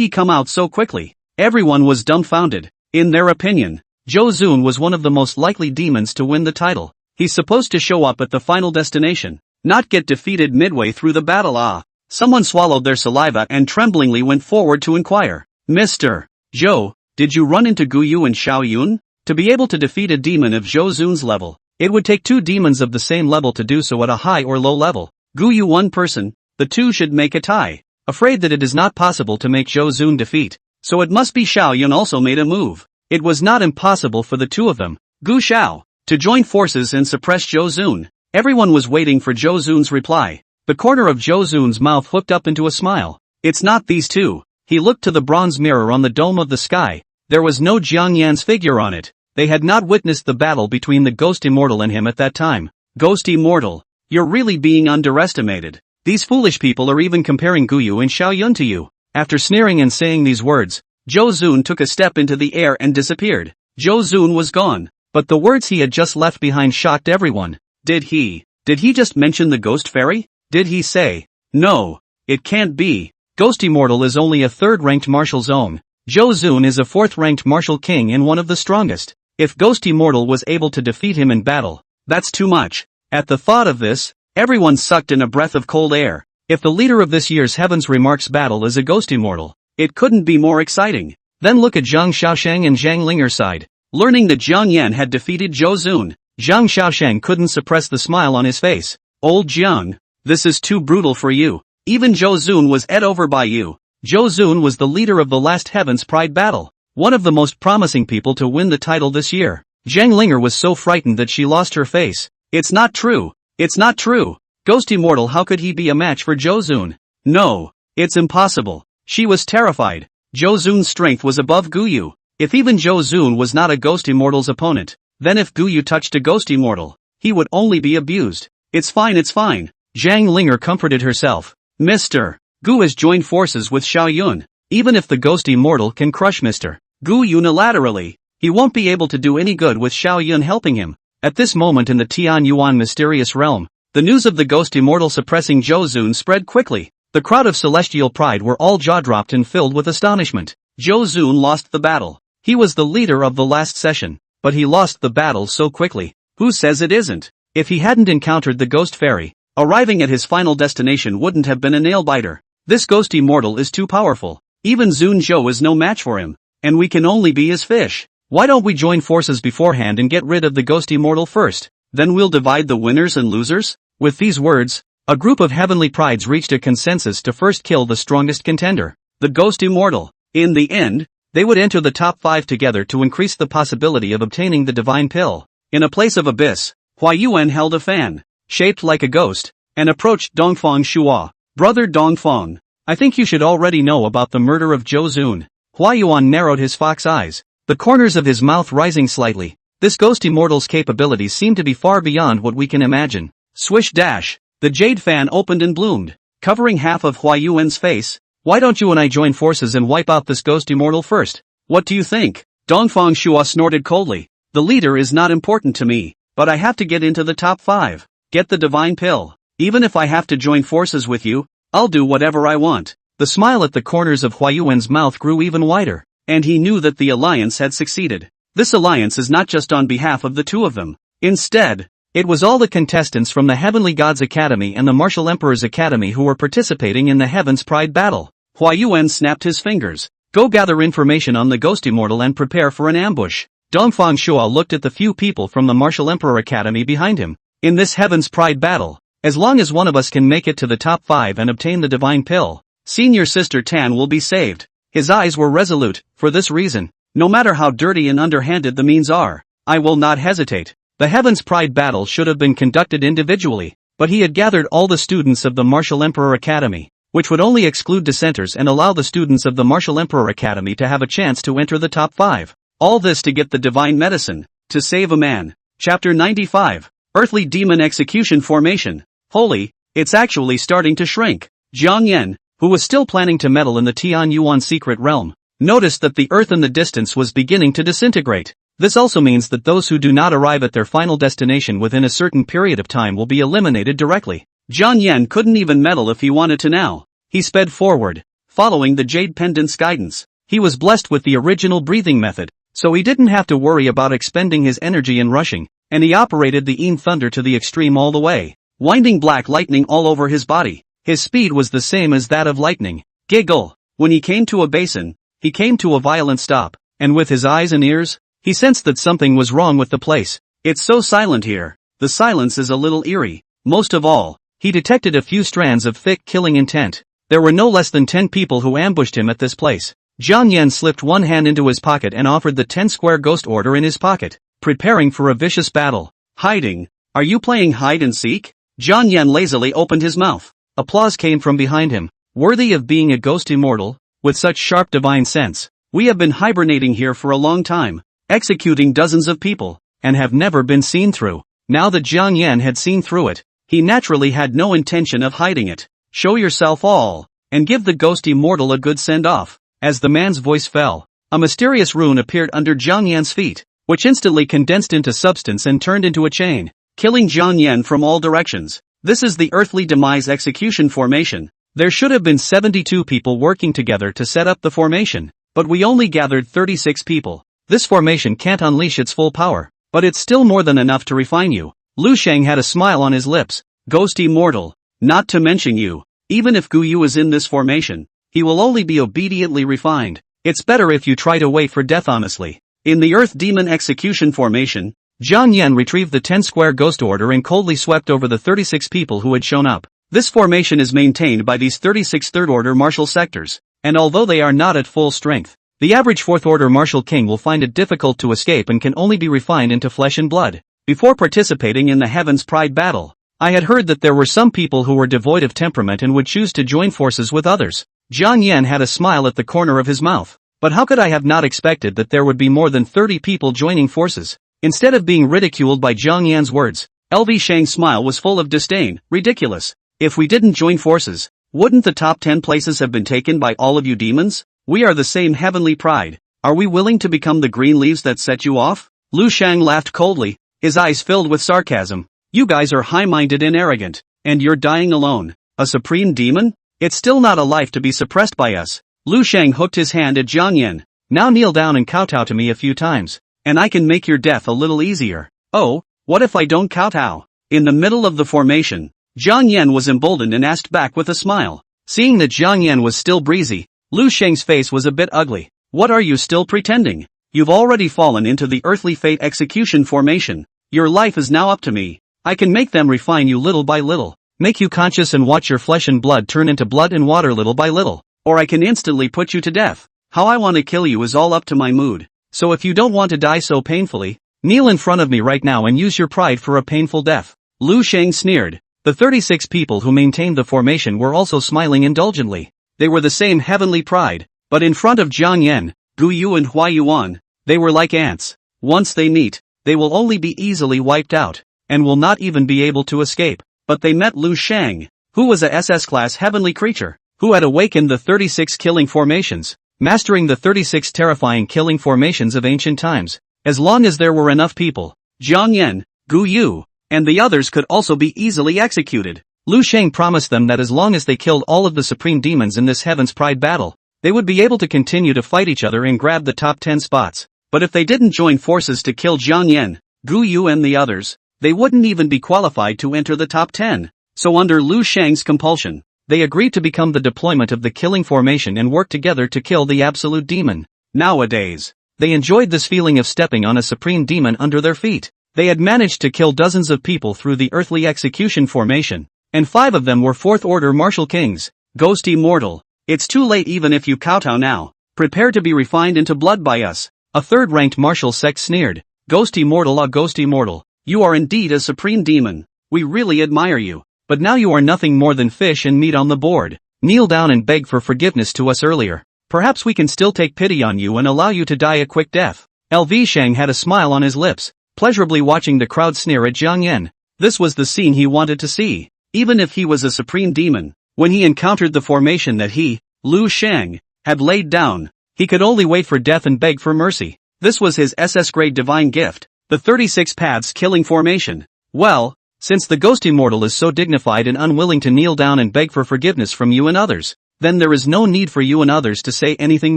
come out so quickly? Everyone was dumbfounded. In their opinion, Zhou Zun was one of the most likely demons to win the title. He's supposed to show up at the final destination, not get defeated midway through the battle. Someone swallowed their saliva and tremblingly went forward to inquire. Mr. Zhou, did you run into Gu Yu and Xiao Yun? To be able to defeat a demon of Zhou Zun's level, it would take two demons of the same level to do so at a high or low level. Gu Yu one person, the two should make a tie. Afraid that it is not possible to make Zhou Zun defeat, so it must be Xiao Yun also made a move. It was not impossible for the two of them, Gu Xiao, to join forces and suppress Zhou Zun. Everyone was waiting for Zhou Zun's reply. The corner of Zhou Zun's mouth hooked up into a smile. It's not these two. He looked to the bronze mirror on the dome of the sky. There was no Jiang Yan's figure on it. They had not witnessed the battle between the Ghost Immortal and him at that time. Ghost Immortal, you're really being underestimated. These foolish people are even comparing Gu Yu and Xiao Yun to you. After sneering and saying these words, Zhou Zun took a step into the air and disappeared. Zhou Zun was gone, but the words he had just left behind shocked everyone. Did he just mention the Ghost Fairy? Did he say, no, it can't be. Ghost Immortal is only a third-ranked martial zone. Zhou Zun is a fourth-ranked martial king and one of the strongest. If Ghost Immortal was able to defeat him in battle, that's too much. At the thought of this, everyone sucked in a breath of cold air. If the leader of this year's Heaven's Remarks battle is a Ghost Immortal, it couldn't be more exciting. Then look at Zhang Xiaoshang and Zhang Linger's side. Learning that Jiang Yan had defeated Zhou Zun, Zhang Xiaoshang couldn't suppress the smile on his face. Old Jiang, this is too brutal for you. Even Zhou Zun was ate over by you. Zhou Zun was the leader of the last Heaven's Pride battle, one of the most promising people to win the title this year. Zhang Linger was so frightened that she lost her face. It's not true. It's not true. Ghost Immortal, how could he be a match for Zhou Zun? No, it's impossible. She was terrified. Zhou Zun's strength was above Gu Yu. If even Zhou Zun was not a Ghost Immortal's opponent, then if Gu Yu touched a Ghost Immortal, he would only be abused. It's fine, it's fine. Zhang Linger comforted herself. Mr. Gu has joined forces with Xiao Yun. Even if the Ghost Immortal can crush Mr. Gu unilaterally, he won't be able to do any good with Xiao Yun helping him. At this moment in the Tian Yuan mysterious realm, the news of the Ghost Immortal suppressing Zhou Zun spread quickly. The crowd of celestial pride were all jaw-dropped and filled with astonishment. Zhou Zun lost the battle. He was the leader of the last session, but he lost the battle so quickly. Who says it isn't? If he hadn't encountered the Ghost Fairy, arriving at his final destination wouldn't have been a nail-biter. This Ghost Immortal is too powerful. Even Zun Zhou is no match for him, and we can only be his fish. Why don't we join forces beforehand and get rid of the Ghost Immortal first? Then we'll divide the winners and losers? With these words, a group of heavenly prides reached a consensus to first kill the strongest contender, the Ghost Immortal. In the end, they would enter the top 5 together to increase the possibility of obtaining the divine pill. In a place of abyss, Hua Yuan held a fan, shaped like a ghost, and approached Dongfang Shua. Brother Dongfang, I think you should already know about the murder of Zhou Zun. Hua Yuan narrowed his fox eyes, the corners of his mouth rising slightly. This Ghost Immortal's capabilities seem to be far beyond what we can imagine. Swish dash, the jade fan opened and bloomed, covering half of Hua Yuan's face. Why don't you and I join forces and wipe out this Ghost Immortal first? What do you think? Dongfang Shua snorted coldly. The leader is not important to me, but I have to get into the top 5. Get the divine pill. Even if I have to join forces with you, I'll do whatever I want. The smile at the corners of Hua Yuan's mouth grew even wider. and he knew that the alliance had succeeded. This alliance is not just on behalf of the two of them. Instead, it was all the contestants from the Heavenly Gods Academy and the Martial Emperor's Academy who were participating in the Heaven's Pride battle. Hua Yuan snapped his fingers. Go gather information on the Ghost Immortal and prepare for an ambush. Dongfang Shua looked at the few people from the Martial Emperor Academy behind him. In this Heaven's Pride battle, as long as one of us can make it to the top 5 and obtain the Divine Pill, Senior Sister Tan will be saved. His eyes were resolute. For this reason, no matter how dirty and underhanded the means are, I will not hesitate. The Heaven's Pride battle should have been conducted individually, but he had gathered all the students of the Martial Emperor Academy, which would only exclude dissenters and allow the students of the Martial Emperor Academy to have a chance to enter the top 5. All this to get the divine medicine, to save a man. Chapter 95. Earthly Demon Execution Formation. Holy, it's actually starting to shrink. Jiang Yan, who was still planning to meddle in the Tian Yuan secret realm, noticed that the earth in the distance was beginning to disintegrate. This also means that those who do not arrive at their final destination within a certain period of time will be eliminated directly. Jiang Yan couldn't even meddle if he wanted to now. He sped forward, following the Jade Pendant's guidance. He was blessed with the original breathing method, so he didn't have to worry about expending his energy in rushing, and he operated the Yin Thunder to the extreme all the way, winding black lightning all over his body. His speed was the same as that of lightning. Giggle. When he came to a basin, he came to a violent stop, and with his eyes and ears, he sensed that something was wrong with the place. It's so silent here. The silence is a little eerie. Most of all, he detected a few strands of thick killing intent. There were no less than 10 people who ambushed him at this place. Jiang Yan slipped one hand into his pocket and offered the 10-square ghost order in his pocket, preparing for a vicious battle. Hiding. Are you playing hide and seek? Jiang Yan lazily opened his mouth. Applause came from behind him. Worthy of being a ghost immortal, with such sharp divine sense. We have been hibernating here for a long time, executing dozens of people, and have never been seen through. Now that Jiang Yan had seen through it, he naturally had no intention of hiding it. Show yourself all, and give the ghost immortal a good send-off. As the man's voice fell, a mysterious rune appeared under Jiang Yan's feet, which instantly condensed into substance and turned into a chain, killing Jiang Yan from all directions. This is the Earthly Demise Execution Formation. There should have been 72 people working together to set up the formation, but we only gathered 36 people. This formation can't unleash its full power, but it's still more than enough to refine you. Lu Sheng had a smile on his lips. Ghost Immortal, not to mention you. Even if Gu Yu is in this formation, he will only be obediently refined. It's better if you try to wait for death honestly. In the Earth Demon Execution Formation, Jiang Yan retrieved the 10-square ghost order and coldly swept over the 36 people who had shown up. This formation is maintained by these 36 third-order martial sectors, and although they are not at full strength, the average fourth-order martial king will find it difficult to escape and can only be refined into flesh and blood. Before participating in the Heaven's Pride battle, I had heard that there were some people who were devoid of temperament and would choose to join forces with others. Jiang Yan had a smile at the corner of his mouth. But how could I have not expected that there would be more than 30 people joining forces? Instead of being ridiculed by Jiang Yan's words, LV Shang's smile was full of disdain. Ridiculous. If we didn't join forces, wouldn't the top 10 places have been taken by all of you demons? We are the same heavenly pride. Are we willing to become the green leaves that set you off? Lu Shang laughed coldly, his eyes filled with sarcasm. You guys are high-minded and arrogant, and you're dying alone. A supreme demon? It's still not a life to be suppressed by us. Lu Shang hooked his hand at Jiang Yan. Now kneel down and kowtow to me a few times, and I can make your death a little easier. Oh, what if I don't kowtow? In the middle of the formation, Jiang Yan was emboldened and asked back with a smile. Seeing that Jiang Yan was still breezy, Lu Sheng's face was a bit ugly. What are you still pretending? You've already fallen into the Earthly Fate Execution Formation. Your life is now up to me. I can make them refine you little by little, make you conscious and watch your flesh and blood turn into blood and water little by little. Or I can instantly put you to death. How I want to kill you is all up to my mood. So if you don't want to die so painfully, kneel in front of me right now and use your pride for a painful death. Lu Sheng sneered. The 36 people who maintained the formation were also smiling indulgently. They were the same heavenly pride, but in front of Jiang Yan, Gu Yu and Hua Yuan, they were like ants. Once they meet, they will only be easily wiped out, and will not even be able to escape. But they met Lu Sheng, who was a SS-class heavenly creature, who had awakened the 36 killing formations, mastering the 36 terrifying killing formations of ancient times. As long as there were enough people, Jiang Yan, Gu Yu, and the others could also be easily executed. Lu Sheng promised them that as long as they killed all of the supreme demons in this Heaven's Pride battle, they would be able to continue to fight each other and grab the top 10 spots. But if they didn't join forces to kill Jiang Yan, Guo Chun and the others, they wouldn't even be qualified to enter the top 10. So under Lu Shang's compulsion, they agreed to become the deployment of the killing formation and work together to kill the absolute demon. Nowadays, they enjoyed this feeling of stepping on a supreme demon under their feet. They had managed to kill dozens of people through the earthly execution formation, and 5 of them were 4th order martial kings. Ghost Immortal, it's too late even if you kowtow now. Prepare to be refined into blood by us. A 3rd-ranked martial sect sneered. Ghost Immortal, ah, Ghost Immortal, you are indeed a supreme demon. We really admire you. But now you are nothing more than fish and meat on the board. Kneel down and beg for forgiveness to us earlier. Perhaps we can still take pity on you and allow you to die a quick death. LV Shang had a smile on his lips, pleasurably watching the crowd sneer at Jiang Yan. This was the scene he wanted to see. Even if he was a supreme demon, when he encountered the formation that he, Lu Shang, had laid down, he could only wait for death and beg for mercy. This was his SS-grade divine gift, the 36 paths killing formation. Well, since the Ghost Immortal is so dignified and unwilling to kneel down and beg for forgiveness from you and others, then there is no need for you and others to say anything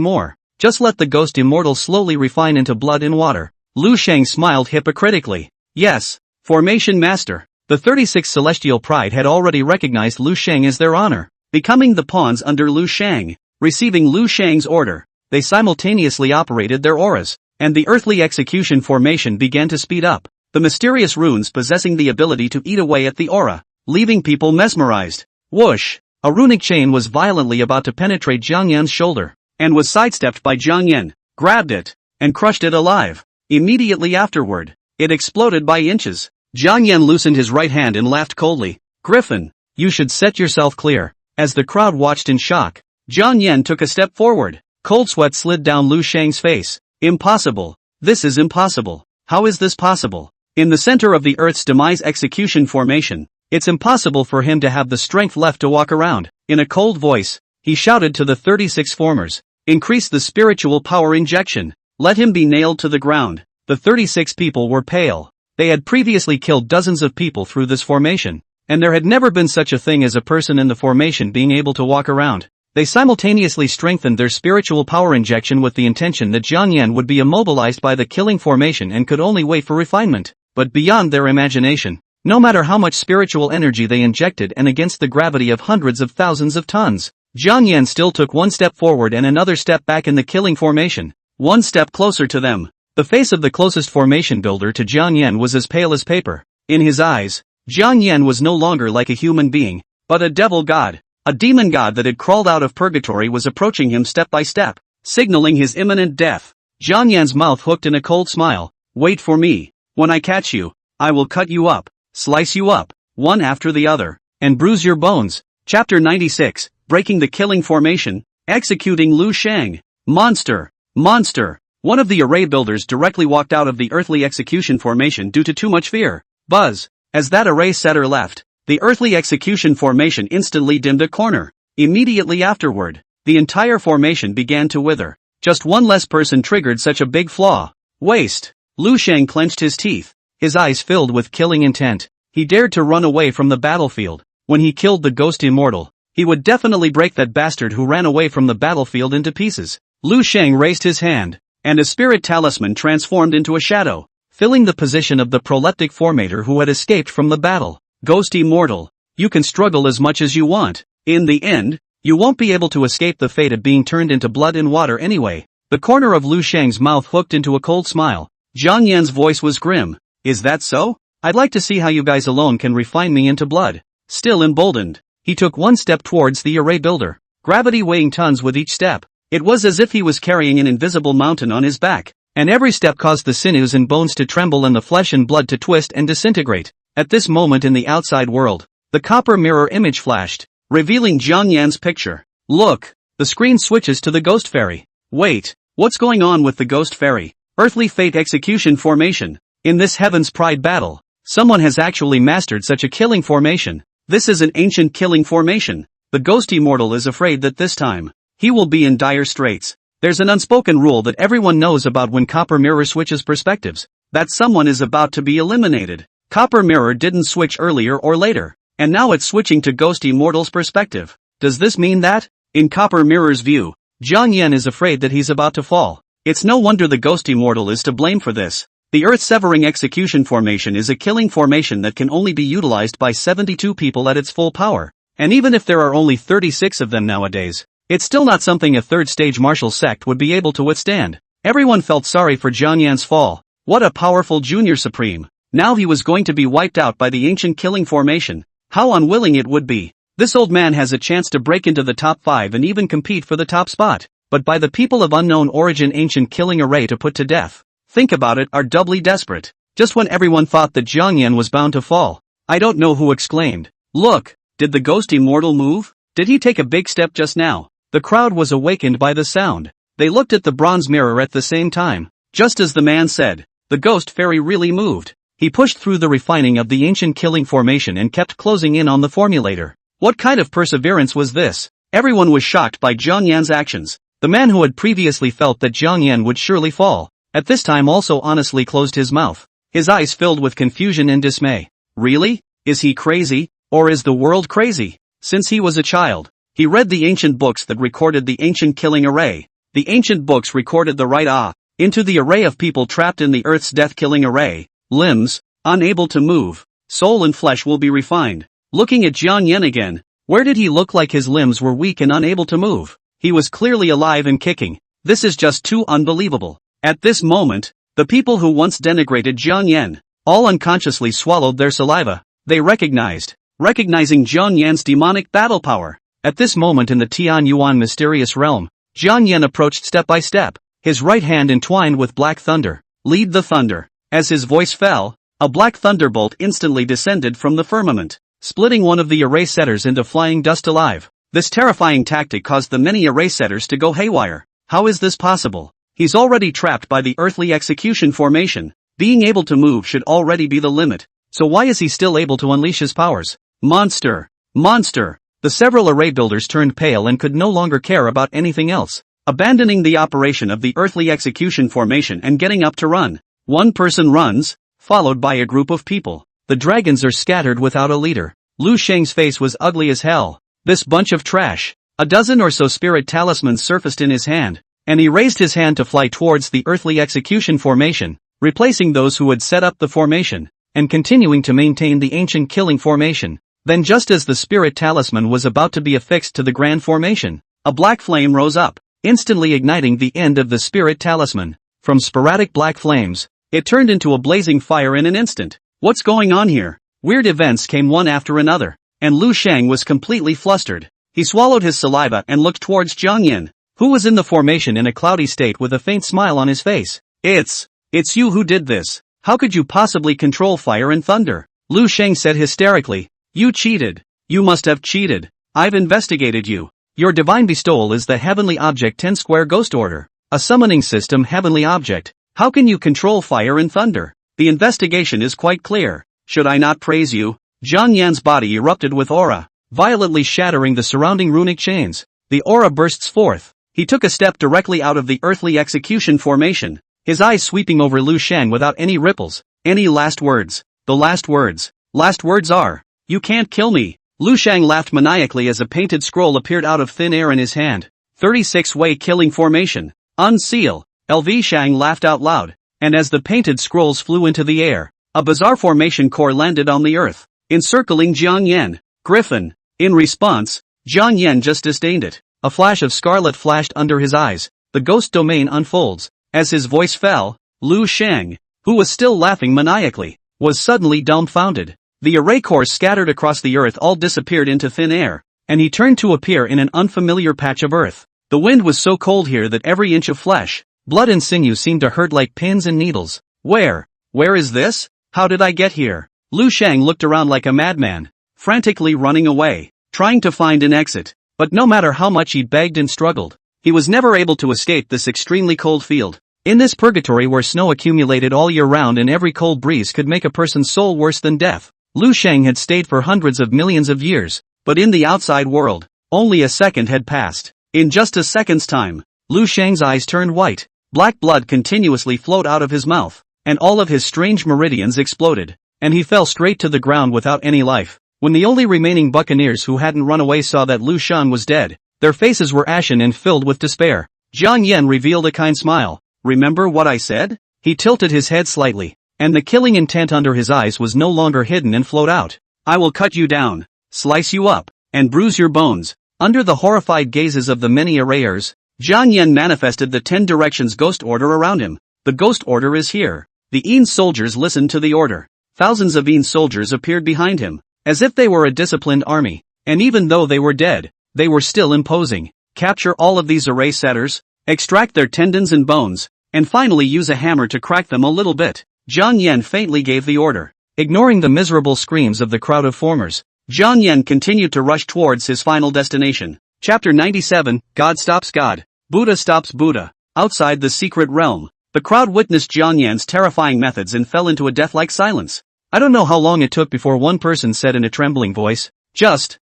more. Just let the Ghost Immortal slowly refine into blood and water. Lu Shang smiled hypocritically. Yes, Formation Master. The 36 Celestial Pride had already recognized Lu Shang as their honor, becoming the pawns under Lu Shang. Receiving Lu Shang's order, they simultaneously operated their auras, and the earthly execution formation began to speed up. The mysterious runes possessing the ability to eat away at the aura, leaving people mesmerized. Whoosh! A runic chain was violently about to penetrate Jiang Yan's shoulder, and was sidestepped by Jiang Yan, grabbed it, and crushed it alive. Immediately afterward, it exploded by inches. Jiang Yan loosened his right hand and laughed coldly. Griffin, you should set yourself clear. As the crowd watched in shock, Jiang Yan took a step forward. Cold sweat slid down Lu Shang's face. Impossible. This is impossible. How is this possible? In the center of the Earth's demise execution formation, it's impossible for him to have the strength left to walk around. In a cold voice, he shouted to the 36 formers, increase the spiritual power injection. Let him be nailed to the ground. The 36 people were pale. They had previously killed dozens of people through this formation, and there had never been such a thing as a person in the formation being able to walk around. They simultaneously strengthened their spiritual power injection with the intention that Jiang Yan would be immobilized by the killing formation and could only wait for refinement. But beyond their imagination, no matter how much spiritual energy they injected and against the gravity of hundreds of thousands of tons, Jiang Yan still took one step forward and another step back in the killing formation, one step closer to them. The face of the closest formation builder to Jiang Yan was as pale as paper. In his eyes, Jiang Yan was no longer like a human being, but a devil god. A demon god that had crawled out of purgatory was approaching him step by step, signaling his imminent death. Jiang Yan's mouth hooked in a cold smile. Wait for me. When I catch you, I will cut you up, slice you up, one after the other, and bruise your bones. Chapter 96, Breaking the Killing Formation, Executing Lu Shang. Monster! Monster! One of the array builders directly walked out of the earthly execution formation due to too much fear. Buzz! As that array setter left, the earthly execution formation instantly dimmed a corner. Immediately afterward, the entire formation began to wither. Just one less person triggered such a big flaw. Waste! Lu Shang clenched his teeth, his eyes filled with killing intent. He dared to run away from the battlefield. When he killed the Ghost Immortal, he would definitely break that bastard who ran away from the battlefield into pieces. Lu Shang raised his hand, and a spirit talisman transformed into a shadow, filling the position of the proleptic formator who had escaped from the battle. Ghost Immortal, you can struggle as much as you want. In the end, you won't be able to escape the fate of being turned into blood and water anyway. The corner of Lu Shang's mouth hooked into a cold smile. Jiang Yan's voice was grim. Is that so? I'd like to see how you guys alone can refine me into blood. Still emboldened, he took one step towards the array builder, gravity weighing tons with each step. It was as if he was carrying an invisible mountain on his back, and every step caused the sinews and bones to tremble and the flesh and blood to twist and disintegrate. At this moment in the outside world, the copper mirror image flashed, revealing Jiang Yan's picture. Look, the screen switches to the Ghost Fairy. Wait, what's going on with the Ghost Fairy? Earthly Fate Execution Formation. In this Heaven's Pride battle, someone has actually mastered such a killing formation. This is an ancient killing formation. The Ghost Immortal is afraid that this time, he will be in dire straits. There's an unspoken rule that everyone knows about when Copper Mirror switches perspectives, that someone is about to be eliminated. Copper Mirror didn't switch earlier or later, and now it's switching to Ghost Immortal's perspective. Does this mean that, in Copper Mirror's view, Jiang Yan is afraid that he's about to fall. It's no wonder the ghost immortal is to blame for this. The earth-severing execution formation is a killing formation that can only be utilized by 72 people at its full power. And even if there are only 36 of them nowadays, it's still not something a third-stage martial sect would be able to withstand. Everyone felt sorry for Jiang Yan's fall. What a powerful junior supreme. Now he was going to be wiped out by the ancient killing formation. How unwilling it would be. This old man has a chance to break into the top 5 and even compete for the top spot, but by the people of unknown origin ancient killing array to put to death. Think about it, are doubly desperate. Just when everyone thought that Jiang Yan was bound to fall, I don't know who exclaimed, "Look, did the ghost immortal move? Did he take a big step just now?" The crowd was awakened by the sound. They looked at the bronze mirror at the same time. Just as the man said, the ghost fairy really moved. He pushed through the refining of the ancient killing formation and kept closing in on the formulator. What kind of perseverance was this? Everyone was shocked by Jiang Yan's actions. The man who had previously felt that Jiang Yan would surely fall, at this time also honestly closed his mouth. His eyes filled with confusion and dismay. Really? Is he crazy? Or is the world crazy? Since he was a child, he read the ancient books that recorded the ancient killing array. The ancient books recorded the right into the array of people trapped in the earth's death killing array. Limbs, unable to move. Soul and flesh will be refined. Looking at Jiang Yan again, where did he look like his limbs were weak and unable to move? He was clearly alive and kicking. This is just too unbelievable. At this moment, the people who once denigrated Jiang Yan, all unconsciously swallowed their saliva. They recognizing Jiang Yan's demonic battle power. At this moment in the Tian Yuan mysterious realm, Jiang Yan approached step by step, his right hand entwined with black thunder. Lead the thunder. As his voice fell, a black thunderbolt instantly descended from the firmament, splitting one of the array setters into flying dust alive. This terrifying tactic caused the many array setters to go haywire. How is this possible? He's already trapped by the earthly execution formation. Being able to move should already be the limit. So why is he still able to unleash his powers? Monster! Monster! The several array builders turned pale and could no longer care about anything else, abandoning the operation of the earthly execution formation and getting up to run. One person runs, followed by a group of people. The dragons are scattered without a leader. Lu Sheng's face was ugly as hell. This bunch of trash. A dozen or so spirit talismans surfaced in his hand, and he raised his hand to fly towards the earthly execution formation, replacing those who had set up the formation, and continuing to maintain the ancient killing formation. Then just as the spirit talisman was about to be affixed to the grand formation, a black flame rose up, instantly igniting the end of the spirit talisman. From sporadic black flames, it turned into a blazing fire in an instant. What's going on here? Weird events came one after another, and Lu Sheng was completely flustered. He swallowed his saliva and looked towards Jiang Yan, who was in the formation in a cloudy state with a faint smile on his face. It's you who did this. How could you possibly control fire and thunder? Lu Sheng said hysterically. You cheated. You must have cheated. I've investigated you. Your divine bestowal is the Heavenly Object 10 Square Ghost Order, a summoning system heavenly object. How can you control fire and thunder? The investigation is quite clear. Should I not praise you? Jiang Yan's body erupted with aura, violently shattering the surrounding runic chains. The aura bursts forth. He took a step directly out of the earthly execution formation, his eyes sweeping over Lu Sheng without any ripples. Any last words? The last words. Last words are, you can't kill me. Lu Sheng laughed maniacally as a painted scroll appeared out of thin air in his hand. 36-way killing formation. Unseal. LV Shang laughed out loud, and as the painted scrolls flew into the air, a bizarre formation core landed on the earth, encircling Jiang Yan. Griffin. In response, Jiang Yan just disdained it. A flash of scarlet flashed under his eyes. The ghost domain unfolds. As his voice fell, Lu Sheng, who was still laughing maniacally, was suddenly dumbfounded. The array cores scattered across the earth all disappeared into thin air, and he turned to appear in an unfamiliar patch of earth. The wind was so cold here that every inch of flesh, blood and sinew seemed to hurt like pins and needles. Where is this? How did I get here? Lu Sheng looked around like a madman, frantically running away, trying to find an exit, but no matter how much he begged and struggled, he was never able to escape this extremely cold field. In this purgatory where snow accumulated all year round and every cold breeze could make a person's soul worse than death, Lu Sheng had stayed for hundreds of millions of years, but in the outside world, only a second had passed. In just a second's time, Lu Sheng's eyes turned white, black blood continuously flowed out of his mouth, and all of his strange meridians exploded, and he fell straight to the ground without any life. When the only remaining buccaneers who hadn't run away saw that Lu Shan was dead, Their faces were ashen and filled with despair. Jiang Yan revealed a kind smile. "Remember what I said?" He tilted his head slightly, and the killing intent under his eyes was no longer hidden and flowed out. "I will cut you down, slice you up, and bruise your bones." Under the horrified gazes of the many arrayers, Jiang Yan manifested the 10 directions ghost order around him. "The ghost order is here." The Yin soldiers listened to the order. Thousands of Yin soldiers appeared behind him, as if they were a disciplined army, and even though they were dead, they were still imposing. "Capture all of these array setters, extract their tendons and bones, and finally use a hammer to crack them a little bit." Jiang Yan faintly gave the order. Ignoring the miserable screams of the crowd of formers, Jiang Yan continued to rush towards his final destination. Chapter 97, God Stops God. Buddha Stops Buddha. Outside the secret realm, the crowd witnessed Jiang Yan's terrifying methods and fell into a death-like silence. I don't know how long it took before one person said in a trembling voice,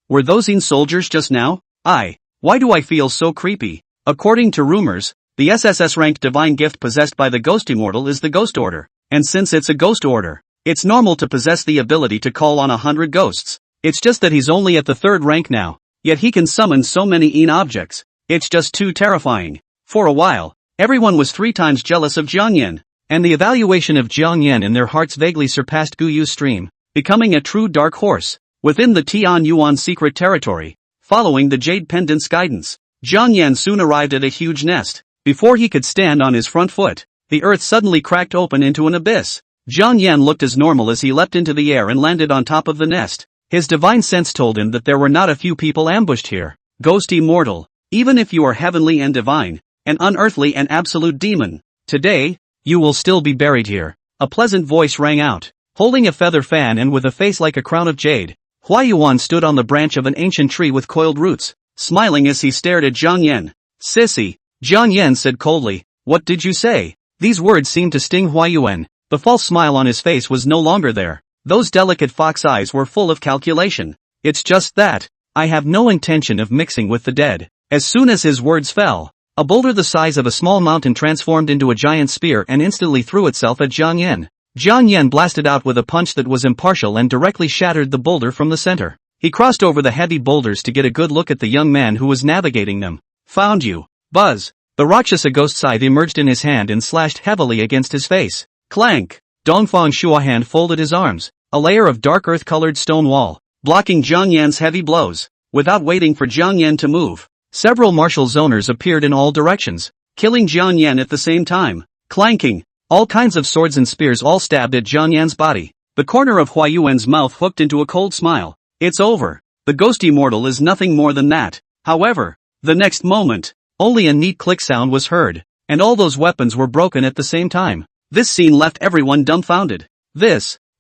"Were those Yin soldiers just now? Why do I feel so creepy?" According to rumors, the SSS-ranked divine gift possessed by the Ghost Immortal is the Ghost Order, and since it's a Ghost Order, it's normal to possess the ability to call on 100 ghosts. It's just that he's only at the 3rd rank now, yet he can summon so many Yin objects. It's just too terrifying. For a while, everyone was 3 times jealous of Jiang Yan, and the evaluation of Jiang Yan in their hearts vaguely surpassed Gu Yu's stream, becoming a true dark horse. Within the Tian Yuan secret territory, following the Jade Pendant's guidance, Jiang Yan soon arrived at a huge nest. Before he could stand on his front foot, the earth suddenly cracked open into an abyss. Jiang Yan looked as normal as he leapt into the air and landed on top of the nest. His divine sense told him that there were not a few people ambushed here. Ghost Immortal, even if you are heavenly and divine, an unearthly and absolute demon, today, you will still be buried here. A pleasant voice rang out. Holding a feather fan and with a face like a crown of jade, Huayuan stood on the branch of an ancient tree with coiled roots, smiling as he stared at Jiang Yan. "Sissy," Jiang Yan said coldly, "what did you say?" These words seemed to sting Huayuan. The false smile on his face was no longer there. Those delicate fox eyes were full of calculation. "It's just that, I have no intention of mixing with the dead." As soon as his words fell, a boulder the size of a small mountain transformed into a giant spear and instantly threw itself at Jiang Yan. Jiang Yan blasted out with a punch that was impartial and directly shattered the boulder from the center. He crossed over the heavy boulders to get a good look at the young man who was navigating them. "Found you." Buzz. The Rakshasa ghost scythe emerged in his hand and slashed heavily against his face. Clank. Dongfang Shuahand folded his arms. A layer of dark earth-colored stone wall, blocking Jiang Yan's heavy blows. Without waiting for Jiang Yan to move, several martial zoners appeared in all directions, killing Jiang Yan at the same time. Clanking. All kinds of swords and spears all stabbed at Jiang Yan's body. The corner of Huayuan's mouth hooked into a cold smile. It's over. The Ghost Immortal is nothing more than that. However, the next moment, only a neat click sound was heard, and all those weapons were broken at the same time. This scene left everyone dumbfounded.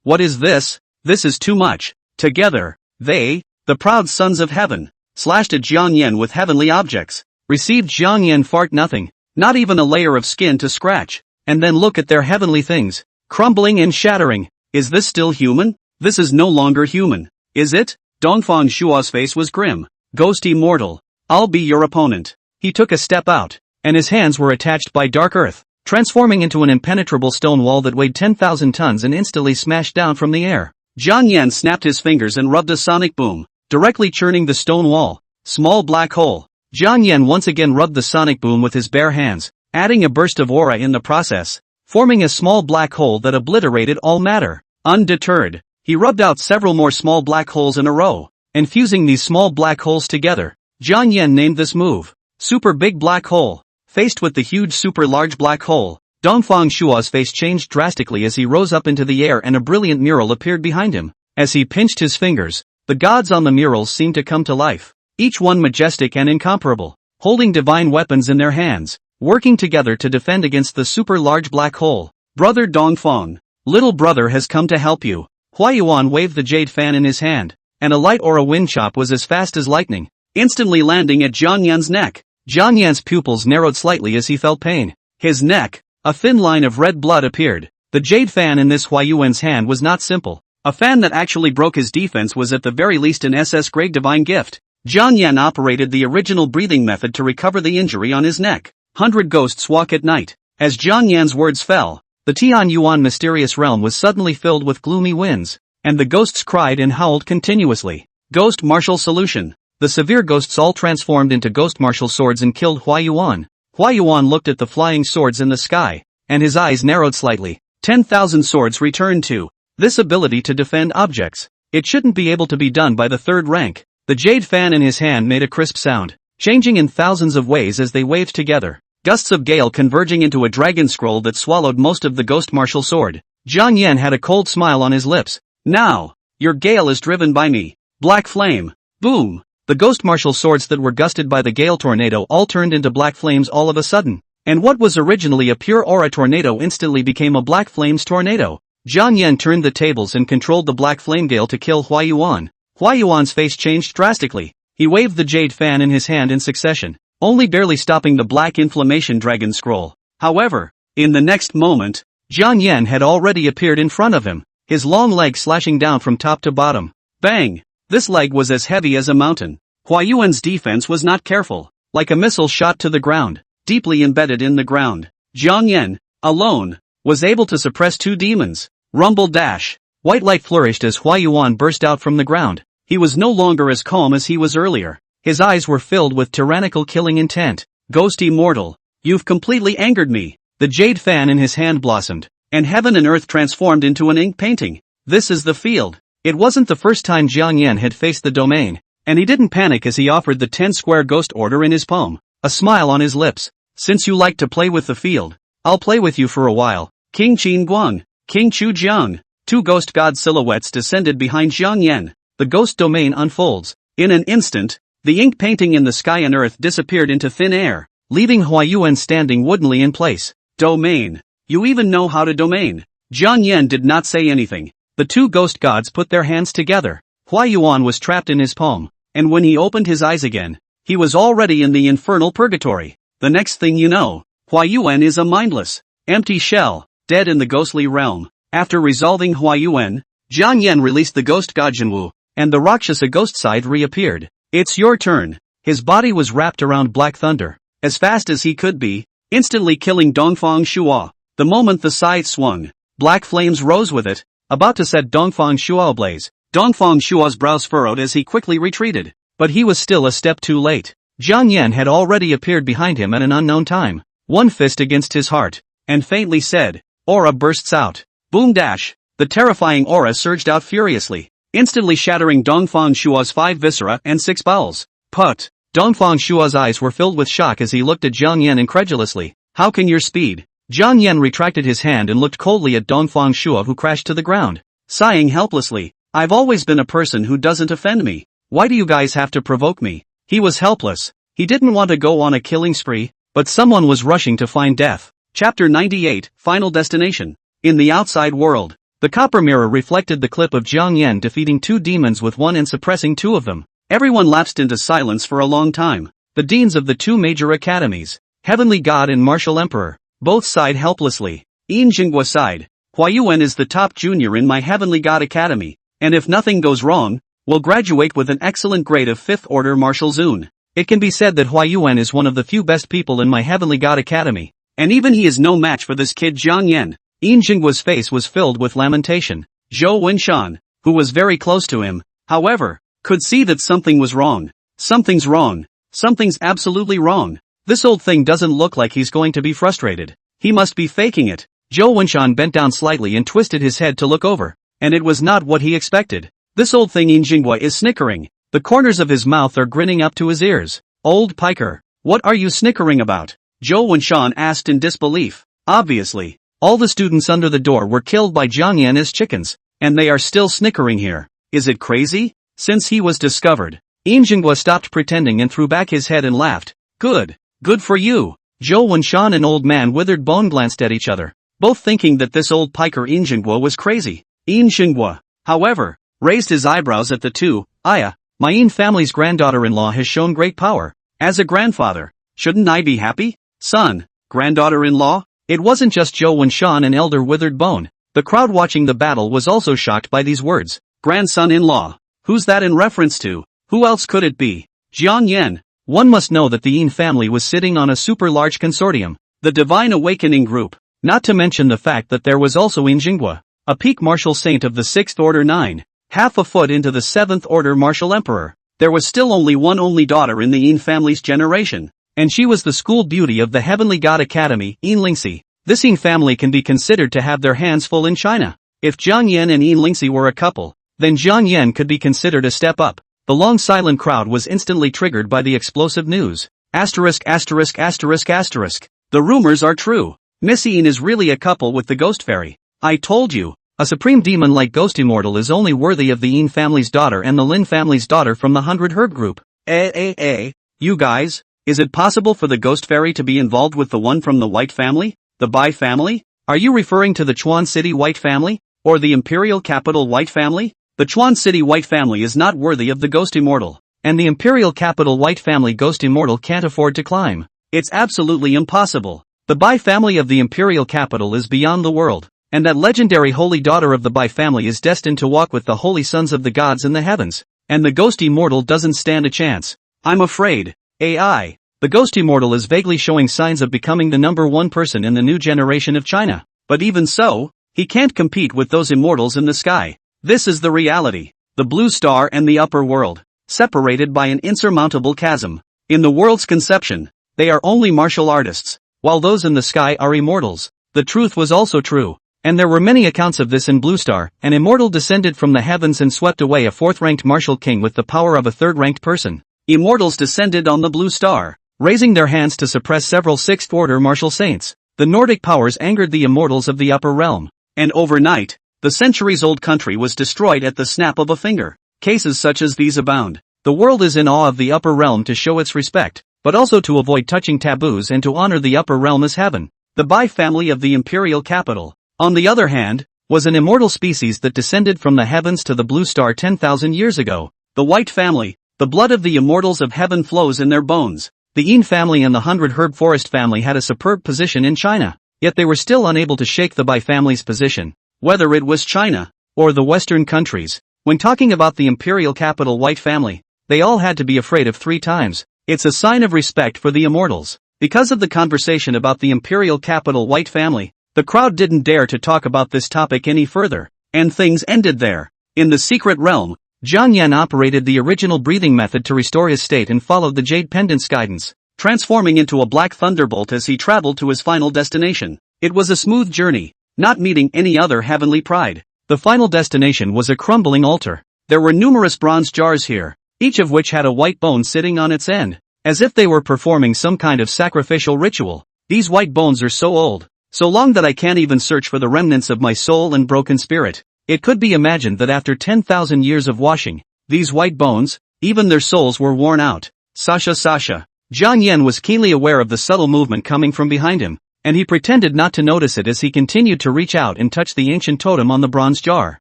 What is this? This is too much. Together, they, the proud sons of heaven, slashed at Jiang Yan with heavenly objects. Received Jiang Yan fart nothing, not even a layer of skin to scratch. And then look at their heavenly things, crumbling and shattering. Is this still human? This is no longer human. Is it? Dongfang Shua's face was grim. Ghost Immortal, I'll be your opponent. He took a step out, and his hands were attached by dark earth, transforming into an impenetrable stone wall that weighed 10,000 tons and instantly smashed down from the air. Jiang Yan snapped his fingers and rubbed a sonic boom, directly churning the stone wall. Small black hole. Jiang Yan once again rubbed the sonic boom with his bare hands, adding a burst of aura in the process, forming a small black hole that obliterated all matter. Undeterred, he rubbed out several more small black holes in a row, and fusing these small black holes together, Jiang Yan named this move Super Big Black Hole. Faced with the huge super large black hole, Dongfang Shua's face changed drastically as he rose up into the air and a brilliant mural appeared behind him. As he pinched his fingers, the gods on the murals seemed to come to life, each one majestic and incomparable, holding divine weapons in their hands, working together to defend against the super large black hole. Brother Dongfang, little brother has come to help you. Huayuan waved the jade fan in his hand, and a light aura wind chop was as fast as lightning, instantly landing at Jiang Yan's neck. Jiang Yan's pupils narrowed slightly as he felt pain. His neck, a thin line of red blood appeared. The jade fan in this Huayuan's hand was not simple. A fan that actually broke his defense was at the very least an SS-grade divine gift. Jiang Yan operated the original breathing method to recover the injury on his neck. 100 ghosts walk at night. As Jiang Yan's words fell, the Tian Yuan mysterious realm was suddenly filled with gloomy winds, and the ghosts cried and howled continuously. Ghost Martial Solution. the severe ghosts all transformed into ghost martial swords and killed Hua Yuan. Hua Yuan looked at the flying swords in the sky, and his eyes narrowed slightly. 10,000 swords returned to this ability to defend objects. It shouldn't be able to be done by the third rank. The jade fan in his hand made a crisp sound, changing in thousands of ways as they waved together. Gusts of gale converging into a dragon scroll that swallowed most of the ghost martial sword. Jiang Yan had a cold smile on his lips. Now, your gale is driven by me. Black flame. Boom. The ghost martial swords that were gusted by the gale tornado all turned into black flames all of a sudden. And what was originally a pure aura tornado instantly became a black flames tornado. Jiang Yan turned the tables and controlled the black flame gale to kill Hua Yuan. Hua Yuan's face changed drastically. He waved the jade fan in his hand in succession, only barely stopping the black inflammation dragon scroll. However, in the next moment, Jiang Yan had already appeared in front of him, his long leg slashing down from top to bottom. Bang! This leg was as heavy as a mountain. Hua Yuan's defense was not careful, like a missile shot to the ground, deeply embedded in the ground. Jiang Yan, alone, was able to suppress two demons. Rumble dash. White light flourished as Hua Yuan burst out from the ground. He was no longer as calm as he was earlier. His eyes were filled with tyrannical killing intent. Ghost immortal, you've completely angered me. The jade fan in his hand blossomed, and heaven and earth transformed into an ink painting. This is the field. It wasn't the first time Jiang Yan had faced the domain, and he didn't panic as he offered the 10-square ghost order in his palm, a smile on his lips. Since you like to play with the field, I'll play with you for a while. King Qin Guang, King Chu Jiang. Two ghost god silhouettes descended behind Jiang Yan. The ghost domain unfolds. In an instant, the ink painting in the sky and earth disappeared into thin air, leaving Hua Yuan standing woodenly in place. Domain. You even know how to domain. Jiang Yan did not say anything. The two ghost gods put their hands together. Hua Yuan was trapped in his palm, and when he opened his eyes again, he was already in the infernal purgatory. The next thing you know, Hua Yuan is a mindless, empty shell, dead in the ghostly realm. After resolving Hua Yuan, Jiang Yan released the ghost god Jinwu, and the Rakshasa ghost side reappeared. It's your turn. His body was wrapped around Black Thunder, as fast as he could be, instantly killing Dongfang Shua. The moment the scythe swung, black flames rose with it, about to set Dongfang Shua ablaze. Dongfang Shua's brows furrowed as he quickly retreated, but he was still a step too late. Jiang Yan had already appeared behind him at an unknown time, one fist against his heart, and faintly said, "Aura bursts out." Boom dash. The terrifying aura surged out furiously, instantly shattering Dongfang Shua's 5 viscera and 6 bowels. Put. Dongfang Shua's eyes were filled with shock as he looked at Jiang Yan incredulously. How can your speed? Jiang Yan retracted his hand and looked coldly at Dongfang Shua, who crashed to the ground, sighing helplessly. I've always been a person who doesn't offend me. Why do you guys have to provoke me? He was helpless. He didn't want to go on a killing spree, but someone was rushing to find death. Chapter 98, Final Destination. In the outside world, the copper mirror reflected the clip of Jiang Yan defeating 2 demons with 1 and suppressing 2 of them. Everyone lapsed into silence for a long time. The deans of the 2 major academies, Heavenly God and Martial Emperor, both sighed helplessly. Yin Jinghua sighed. Hua Yuan is the top junior in my Heavenly God Academy, and if nothing goes wrong, will graduate with an excellent grade of 5th Order Martial Zun. It can be said that Hua Yuan is one of the few best people in my Heavenly God Academy, and even he is no match for this kid Jiang Yan. Yin Jinghua's face was filled with lamentation. Zhou Wenshan, who was very close to him, however, could see that something was wrong. Something's wrong. Something's absolutely wrong. This old thing doesn't look like he's going to be frustrated. He must be faking it. Zhou Wenshan bent down slightly and twisted his head to look over, and it was not what he expected. This old thing Yin Jinghua is snickering. The corners of his mouth are grinning up to his ears. Old piker, what are you snickering about? Zhou Wenshan asked in disbelief. Obviously, all the students under the door were killed by Jiang Yan as chickens, and they are still snickering here. Is it crazy? Since he was discovered, Yin Jinghua stopped pretending and threw back his head and laughed. Good. Good for you. Zhou Wenshan and Old Man Withered Bone glanced at each other, both thinking that this old piker Yin Jinghua was crazy. Yin Jinghua, however, raised his eyebrows at the two. Aya, my Yin family's granddaughter-in-law has shown great power. As a grandfather, shouldn't I be happy? Son, granddaughter-in-law? It wasn't just Zhou Wenshan and Elder Withered Bone. The crowd watching the battle was also shocked by these words. Grandson-in-law. Who's that in reference to? Who else could it be? Jiang Yan. One must know that the Yin family was sitting on a super large consortium, the Divine Awakening Group, not to mention the fact that there was also Yin Jinghua, a peak martial saint of the 6th Order 9, half a foot into the 7th Order Martial Emperor. there was still only one only daughter in the Yin family's generation, and she was the school beauty of the Heavenly God Academy, Yin Lingxi. This Yin family can be considered to have their hands full in China. If Jiang Yan and Yin Lingxi were a couple, then Jiang Yan could be considered a step up. The long silent crowd was instantly triggered by the explosive news. Asterisk. The rumors are true. Miss Yin is really a couple with the ghost fairy. I told you. A supreme demon like Ghost Immortal is only worthy of the Yin family's daughter and the Lin family's daughter from the 100 Herb group. You guys, is it possible for the ghost fairy to be involved with the one from the White family? The Bai family? Are you referring to the Chuan City White family? Or the Imperial Capital White family? The Chuan City White family is not worthy of the Ghost Immortal, and the Imperial Capital White family Ghost Immortal can't afford to climb. It's absolutely impossible. The Bai family of the Imperial Capital is beyond the world, and that legendary holy daughter of the Bai family is destined to walk with the holy sons of the gods in the heavens, and the Ghost Immortal doesn't stand a chance. I'm afraid. The Ghost Immortal is vaguely showing signs of becoming the number one person in the new generation of China, but even so, he can't compete with those immortals in the sky. This is the reality. The blue star and the upper world, separated by an insurmountable chasm. In the world's conception, they are only martial artists, while those in the sky are immortals. The truth was also true, and there were many accounts of this in Blue Star. An immortal descended from the heavens and swept away a fourth-ranked martial king with the power of a third-ranked person. Immortals descended on the Blue Star, raising their hands to suppress several sixth-order martial saints. The Nordic powers angered the immortals of the upper realm, and overnight, the centuries-old country was destroyed at the snap of a finger. Cases such as these abound. The world is in awe of the upper realm to show its respect, but also to avoid touching taboos and to honor the upper realm as heaven. The Bai family of the imperial capital, on the other hand, was an immortal species that descended from the heavens to the blue star 10,000 years ago. The White family, the blood of the immortals of heaven flows in their bones. The Yin family and the 100 Herb Forest family had a superb position in China, yet they were still unable to shake the Bai family's position. Whether it was China, or the Western countries, when talking about the imperial capital White family, they all had to be afraid of 3 times. It's a sign of respect for the immortals. Because of the conversation about the imperial capital White family, the crowd didn't dare to talk about this topic any further, and things ended there. In the secret realm, Jiang Yan operated the original breathing method to restore his state and followed the Jade Pendant's guidance, transforming into a black thunderbolt as he traveled to his final destination. It was a smooth journey, not meeting any other heavenly pride. The final destination was a crumbling altar. There were numerous bronze jars here, each of which had a white bone sitting on its end, as if they were performing some kind of sacrificial ritual. These white bones are so old, so long that I can't even search for the remnants of my soul and broken spirit. It could be imagined that after 10,000 years of washing, these white bones, even their souls were worn out. Sasha. Jiang Yan was keenly aware of the subtle movement coming from behind him, and he pretended not to notice it as he continued to reach out and touch the ancient totem on the bronze jar.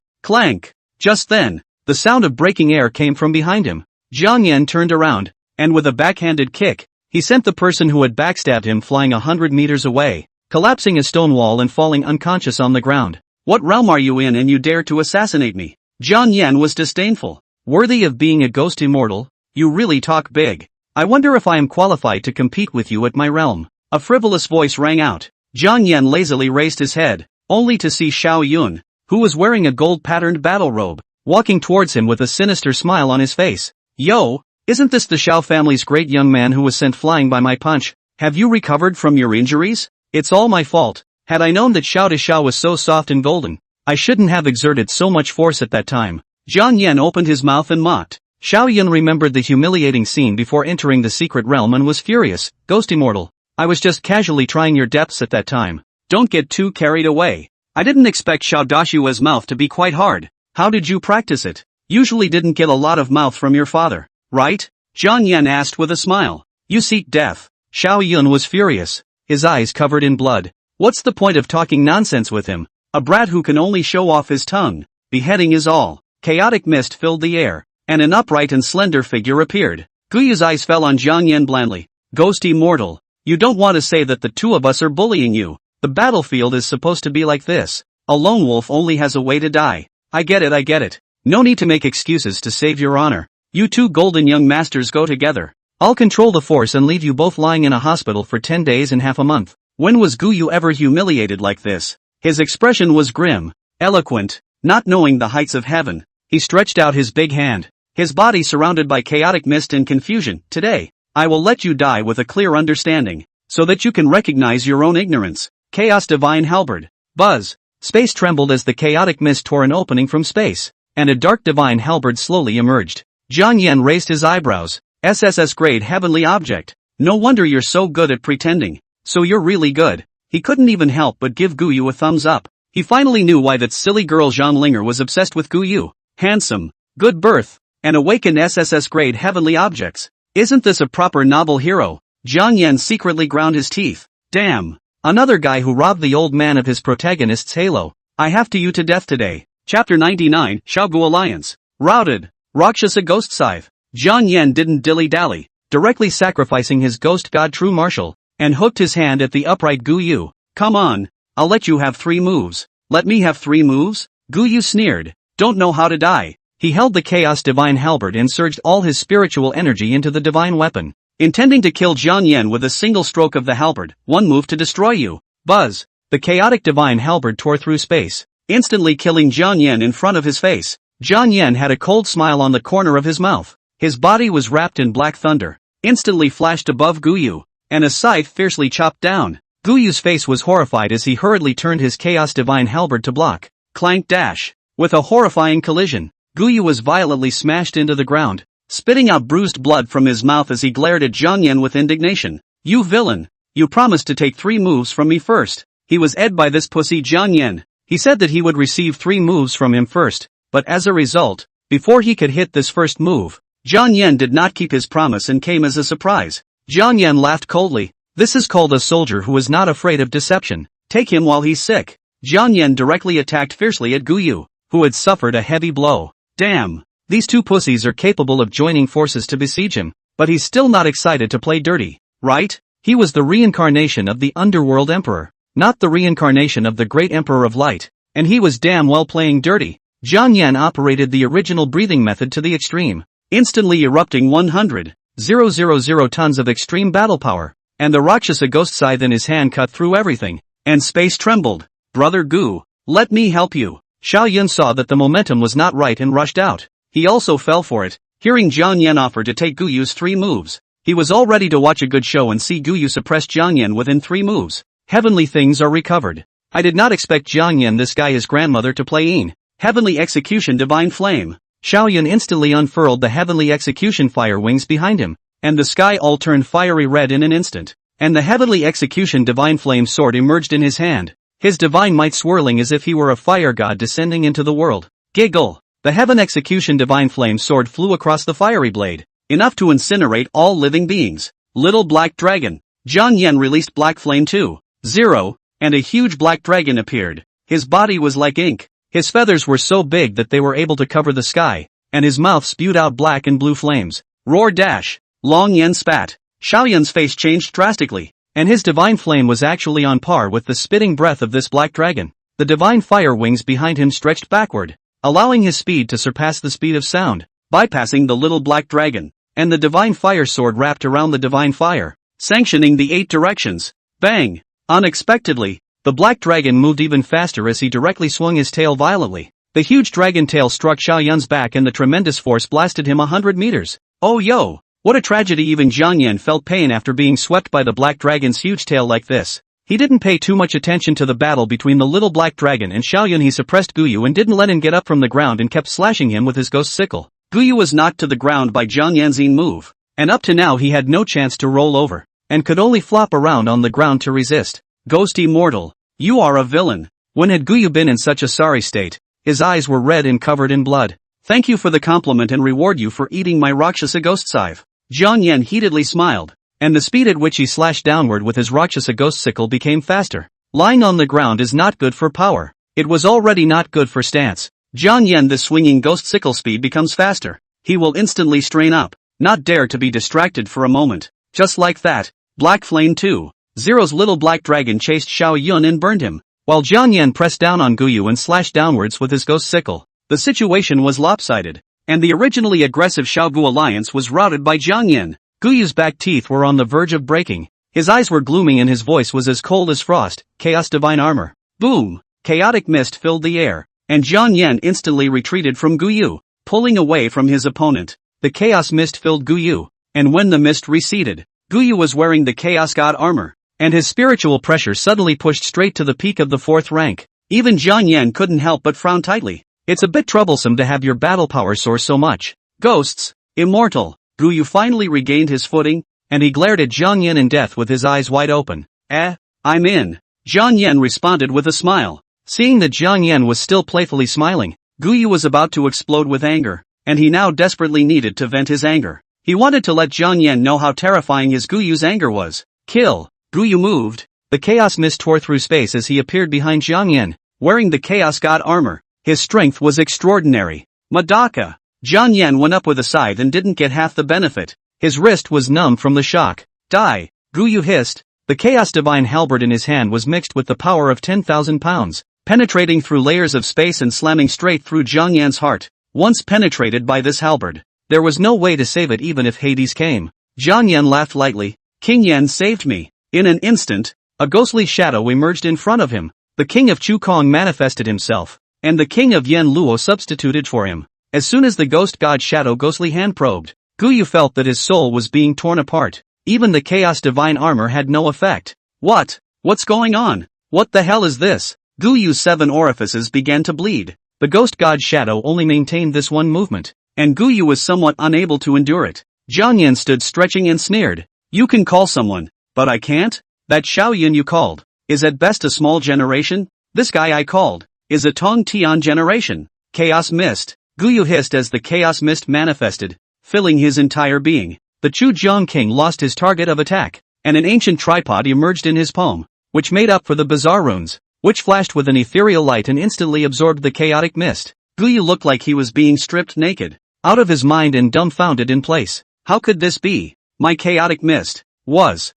Clank! Just then, the sound of breaking air came from behind him. Jiang Yan turned around, and with a backhanded kick, he sent the person who had backstabbed him flying 100 meters away, collapsing a stone wall and falling unconscious on the ground. What realm are you in and you dare to assassinate me? Jiang Yan was disdainful. Worthy of being a ghost immortal? You really talk big. I wonder if I am qualified to compete with you at my realm. A frivolous voice rang out. Jiang Yan lazily raised his head, only to see Xiao Yun, who was wearing a gold-patterned battle robe, walking towards him with a sinister smile on his face. Yo, isn't this the Xiao family's great young man who was sent flying by my punch? Have you recovered from your injuries? It's all my fault. Had I known that Xiao was so soft and golden, I shouldn't have exerted so much force at that time. Jiang Yan opened his mouth and mocked. Xiao Yun remembered the humiliating scene before entering the secret realm and was furious. Ghost Immortal, I was just casually trying your depths at that time. Don't get too carried away. I didn't expect Xiao Dashua's mouth to be quite hard. How did you practice it? Usually didn't get a lot of mouth from your father, right? Jiang Yan asked with a smile. You seek death. Xiao Yun was furious, his eyes covered in blood. What's the point of talking nonsense with him? A brat who can only show off his tongue. Beheading is all. Chaotic mist filled the air, and an upright and slender figure appeared. Guyu's eyes fell on Jiang Yan blandly. Ghost Immortal, you don't want to say that the two of us are bullying you. The battlefield is supposed to be like this. A lone wolf only has a way to die. I get it. No need to make excuses to save your honor. You two golden young masters go together. I'll control the force and leave you both lying in a hospital for 10 days and half a month. When was Guyu ever humiliated like this? His expression was grim, eloquent, not knowing the heights of heaven. He stretched out his big hand, his body surrounded by chaotic mist and confusion. Today, I will let you die with a clear understanding, so that you can recognize your own ignorance. Chaos Divine Halberd. Buzz. Space trembled as the chaotic mist tore an opening from space, and a dark divine halberd slowly emerged. Jiang Yan raised his eyebrows. SSS grade heavenly object. No wonder you're so good at pretending. So you're really good. He couldn't even help but give Guyu a thumbs up. He finally knew why that silly girl Zhonglinger was obsessed with Guyu. Handsome, good birth, and awakened SSS grade heavenly objects. Isn't this a proper novel hero? Jiang Yan secretly ground his teeth. Damn. Another guy who robbed the old man of his protagonist's halo. I have to you to death today. Chapter 99, Xiaogu Alliance. Routed. Rakshasa Ghost Scythe. Jiang Yan didn't dilly-dally, directly sacrificing his ghost god True Marshal, and hooked his hand at the upright Guyu. Come on, I'll let you have 3 moves. Let me have 3 moves? Guyu sneered. Don't know how to die. He held the Chaos Divine Halberd and surged all his spiritual energy into the divine weapon, intending to kill Jiang Yan with a single stroke of the halberd. 1 move to destroy you. Buzz. The chaotic divine halberd tore through space, instantly killing Jiang Yan in front of his face. Jiang Yan had a cold smile on the corner of his mouth. His body was wrapped in black thunder, instantly flashed above Guyu, and a scythe fiercely chopped down. Guyu's face was horrified as he hurriedly turned his Chaos Divine Halberd to block. Clank dash. With a horrifying collision, Guyu was violently smashed into the ground, spitting out bruised blood from his mouth as he glared at Jiang Yan with indignation. You villain! You promised to take 3 moves from me first. He was ed by this pussy Jiang Yan. He said that he would receive 3 moves from him first, but as a result, before he could hit this first move, Jiang Yan did not keep his promise and came as a surprise. Jiang Yan laughed coldly. This is called a soldier who is not afraid of deception. Take him while he's sick. Jiang Yan directly attacked fiercely at Guyu, who had suffered a heavy blow. Damn. These 2 pussies are capable of joining forces to besiege him, but he's still not excited to play dirty, right? He was the reincarnation of the Underworld Emperor, not the reincarnation of the Great Emperor of Light, and he was damn well playing dirty. Jiang Yan operated the original breathing method to the extreme, instantly erupting 100,000 tons of extreme battle power, and the Rakshasa Ghost Scythe in his hand cut through everything, and space trembled. Brother Gu, let me help you. Xiao Yun saw that the momentum was not right and rushed out. He also fell for it, hearing Jiang Yan offer to take Guyu's 3 moves. He was all ready to watch a good show and see Guyu suppress Jiang Yan within 3 moves. Heavenly things are recovered. I did not expect Jiang Yan, this guy, his grandmother, to play in Heavenly Execution Divine Flame. Xiao Yun instantly unfurled the Heavenly Execution fire wings behind him, and the sky all turned fiery red in an instant, and the Heavenly Execution Divine Flame sword emerged in his hand, his divine might swirling as if he were a fire god descending into the world. Giggle! The Heaven Execution Divine Flame sword flew across the fiery blade, enough to incinerate all living beings. Little Black Dragon. Jiang Yan released Black Flame 2.0, and a huge black dragon appeared. His body was like ink. His feathers were so big that they were able to cover the sky, and his mouth spewed out black and blue flames. Roar dash! Long Yan spat. Xiao Yun's face changed drastically, and his divine flame was actually on par with the spitting breath of this black dragon. The divine fire wings behind him stretched backward, allowing his speed to surpass the speed of sound, bypassing the little black dragon, and the divine fire sword wrapped around the divine fire, sanctioning the 8 directions. Bang! Unexpectedly, the black dragon moved even faster as he directly swung his tail violently. The huge dragon tail struck Xiao Yun's back and the tremendous force blasted him 100 meters. Oh yo! What a tragedy! Even Jiang Yan felt pain after being swept by the black dragon's huge tail like this. He didn't pay too much attention to the battle between the little black dragon and Xiao Yun. He suppressed Guyu and didn't let him get up from the ground and kept slashing him with his ghost sickle. Guyu was knocked to the ground by Jiang Yan's move, and up to now he had no chance to roll over, and could only flop around on the ground to resist. Ghost Immortal, you are a villain. When had Guyu been in such a sorry state? His eyes were red and covered in blood. Thank you for the compliment and reward you for eating my Rakshasa Ghost Scythe. Jiang Yan heatedly smiled, and the speed at which he slashed downward with his Rakshasa Ghost Sickle became faster. Lying on the ground is not good for power. It was already not good for stance. Jiang Yan, the swinging Ghost Sickle speed becomes faster. He will instantly strain up, not dare to be distracted for a moment. Just like that, Black Flame 2.0's little black dragon chased Xiao Yun and burned him, while Jiang Yan pressed down on Guyu and slashed downwards with his Ghost Sickle. The situation was lopsided, and the originally aggressive Xiaogu alliance was routed by Jiang Yan. Guyu's back teeth were on the verge of breaking. His eyes were glooming and his voice was as cold as frost. Chaos Divine Armor. Boom! Chaotic mist filled the air, and Jiang Yan instantly retreated from Guyu. pulling away from his opponent. The chaos mist filled Guyu, and when the mist receded, Guyu was wearing the chaos god armor, and his spiritual pressure suddenly pushed straight to the peak of the 4th rank. Even Jiang Yan couldn't help but frown tightly. It's a bit troublesome to have your battle power soar so much. Ghosts, immortal. Guyu finally regained his footing, and he glared at Jiang Yan in death with his eyes wide open. I'm in. Jiang Yan responded with a smile. Seeing that Jiang Yan was still playfully smiling, Guyu was about to explode with anger, and he now desperately needed to vent his anger. He wanted to let Jiang Yan know how terrifying his Guyu's anger was. Kill. Guyu moved. The chaos mist tore through space as he appeared behind Jiang Yan, wearing the chaos god armor. His strength was extraordinary. Madaka. Jiang Yan went up with a scythe and didn't get half the benefit. His wrist was numb from the shock. Die. Guyu hissed. The chaos divine halberd in his hand was mixed with the power of 10,000 pounds, penetrating through layers of space and slamming straight through Jiang Yan's heart. Once penetrated by this halberd, there was no way to save it even if Hades came. Jiang Yan laughed lightly. King Yan saved me. In an instant, a ghostly shadow emerged in front of him. The king of Chukong manifested himself, and the king of Yen Luo substituted for him. As soon as the ghost god shadow ghostly hand probed, Guyu felt that his soul was being torn apart. Even the chaos divine armor had no effect. What's going on? What the hell is this? Guyu's 7 orifices began to bleed. The ghost god shadow only maintained this one movement, and Guyu was somewhat unable to endure it. Jiang Yan stood stretching and sneered. You can call someone, but I can't? That Xiaoyan you called is at best a small generation. This guy I called is a Tong Tian generation. Chaos mist. Guyu hissed as the chaos mist manifested, filling his entire being. The Chujiang king lost his target of attack, and an ancient tripod emerged in his palm, which made up for the bizarre runes, which flashed with an ethereal light and instantly absorbed the chaotic mist. Guyu looked like he was being stripped naked, out of his mind and dumbfounded in place. How could this be? My chaotic mist was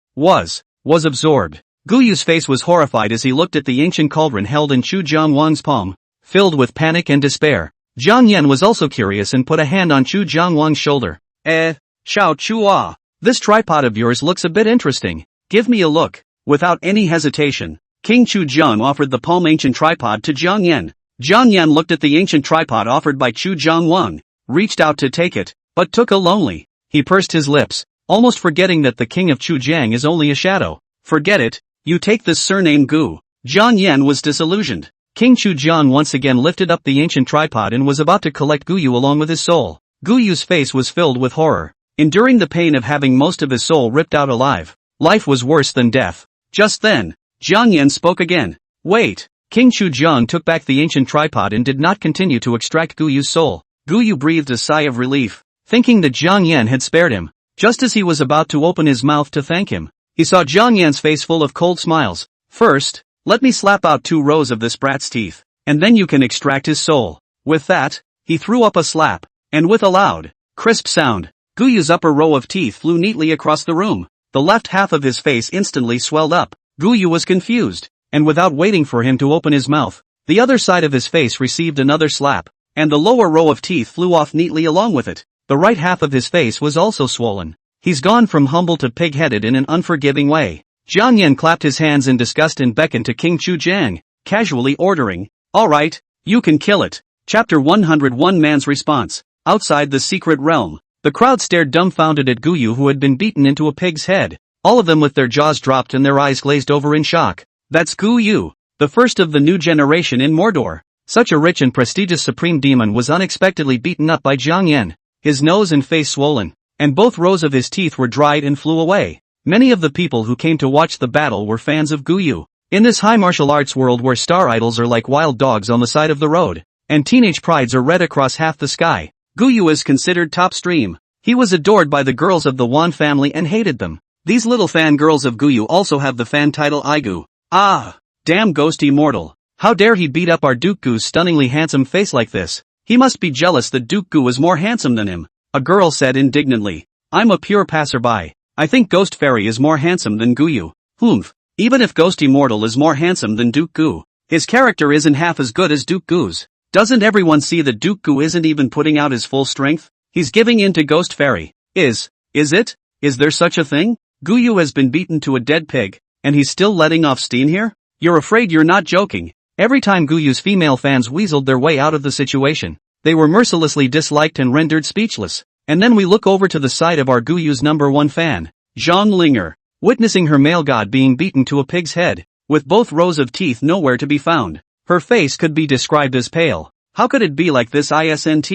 absorbed. Guyu's face was horrified as he looked at the ancient cauldron held in Chu Jiangwang's palm, filled with panic and despair. Jiang Yan was also curious and put a hand on Chu Jiangwang's shoulder. Xiao Chua, this tripod of yours looks a bit interesting. Give me a look. Without any hesitation, King Chu Jiang offered the palm ancient tripod to Jiang Yan. Jiang Yan looked at the ancient tripod offered by Chu Jiangwang, reached out to take it, but took a lonely. He pursed his lips, almost forgetting that the king of Chu Jiang is only a shadow. Forget it, you take this surname Gu. Jiang Yan was disillusioned. King Chu Jiang once again lifted up the ancient tripod and was about to collect Guyu along with his soul. Guyu's face was filled with horror, enduring the pain of having most of his soul ripped out alive. Life was worse than death. Just then, Jiang Yan spoke again. Wait. King Chu Jiang took back the ancient tripod and did not continue to extract Guyu's soul. Guyu breathed a sigh of relief, thinking that Jiang Yan had spared him. Just as he was about to open his mouth to thank him, he saw Jiang Yan's face full of cold smiles. First, let me slap out 2 rows of this brat's teeth, and then you can extract his soul. With that, he threw up a slap, and with a loud, crisp sound, Guyu's upper row of teeth flew neatly across the room. The left half of his face instantly swelled up. Guyu was confused, and without waiting for him to open his mouth, the other side of his face received another slap, and the lower row of teeth flew off neatly along with it. The right half of his face was also swollen. He's gone from humble to pig-headed in an unforgiving way. Jiang Yan clapped his hands in disgust and beckoned to King Chu Jiang, casually ordering, all right, you can kill it. Chapter 101 Man's Response. Outside the secret realm, the crowd stared dumbfounded at Guyu, who had been beaten into a pig's head, all of them with their jaws dropped and their eyes glazed over in shock. That's Guyu, the first of the new generation in Mordor. Such a rich and prestigious supreme demon was unexpectedly beaten up by Jiang Yan, his nose and face swollen, and both rows of his teeth were dried and flew away. Many of the people who came to watch the battle were fans of Guyu. In this high martial arts world where star idols are like wild dogs on the side of the road, and teenage prides are red across half the sky, Guyu is considered top stream. He was adored by the girls of the Wan family and hated them. These little fan girls of Guyu also have the fan title Aigu. Ah! Damn ghost immortal. How dare he beat up our Duke Gu's stunningly handsome face like this? He must be jealous that Duke Gu was more handsome than him. A girl said indignantly. I'm a pure passerby. I think Ghost Fairy is more handsome than Guyu. Humph. Even if Ghost Immortal is more handsome than Duke Gu, his character isn't half as good as Duke Gu's. Doesn't everyone see that Duke Gu isn't even putting out his full strength? He's giving in to Ghost Fairy. Is it? Is there such a thing? Guyu has been beaten to a dead pig, and he's still letting off steam here? You're afraid you're not joking. Every time Guyu's female fans weaseled their way out of the situation, They were mercilessly disliked and rendered speechless. And then we look over to the side of our Guyu's #1 fan, Zhang Linger, witnessing her male god being beaten to a pig's head, with both rows of teeth nowhere to be found. Her face could be described as pale. How could it be like this? Isn't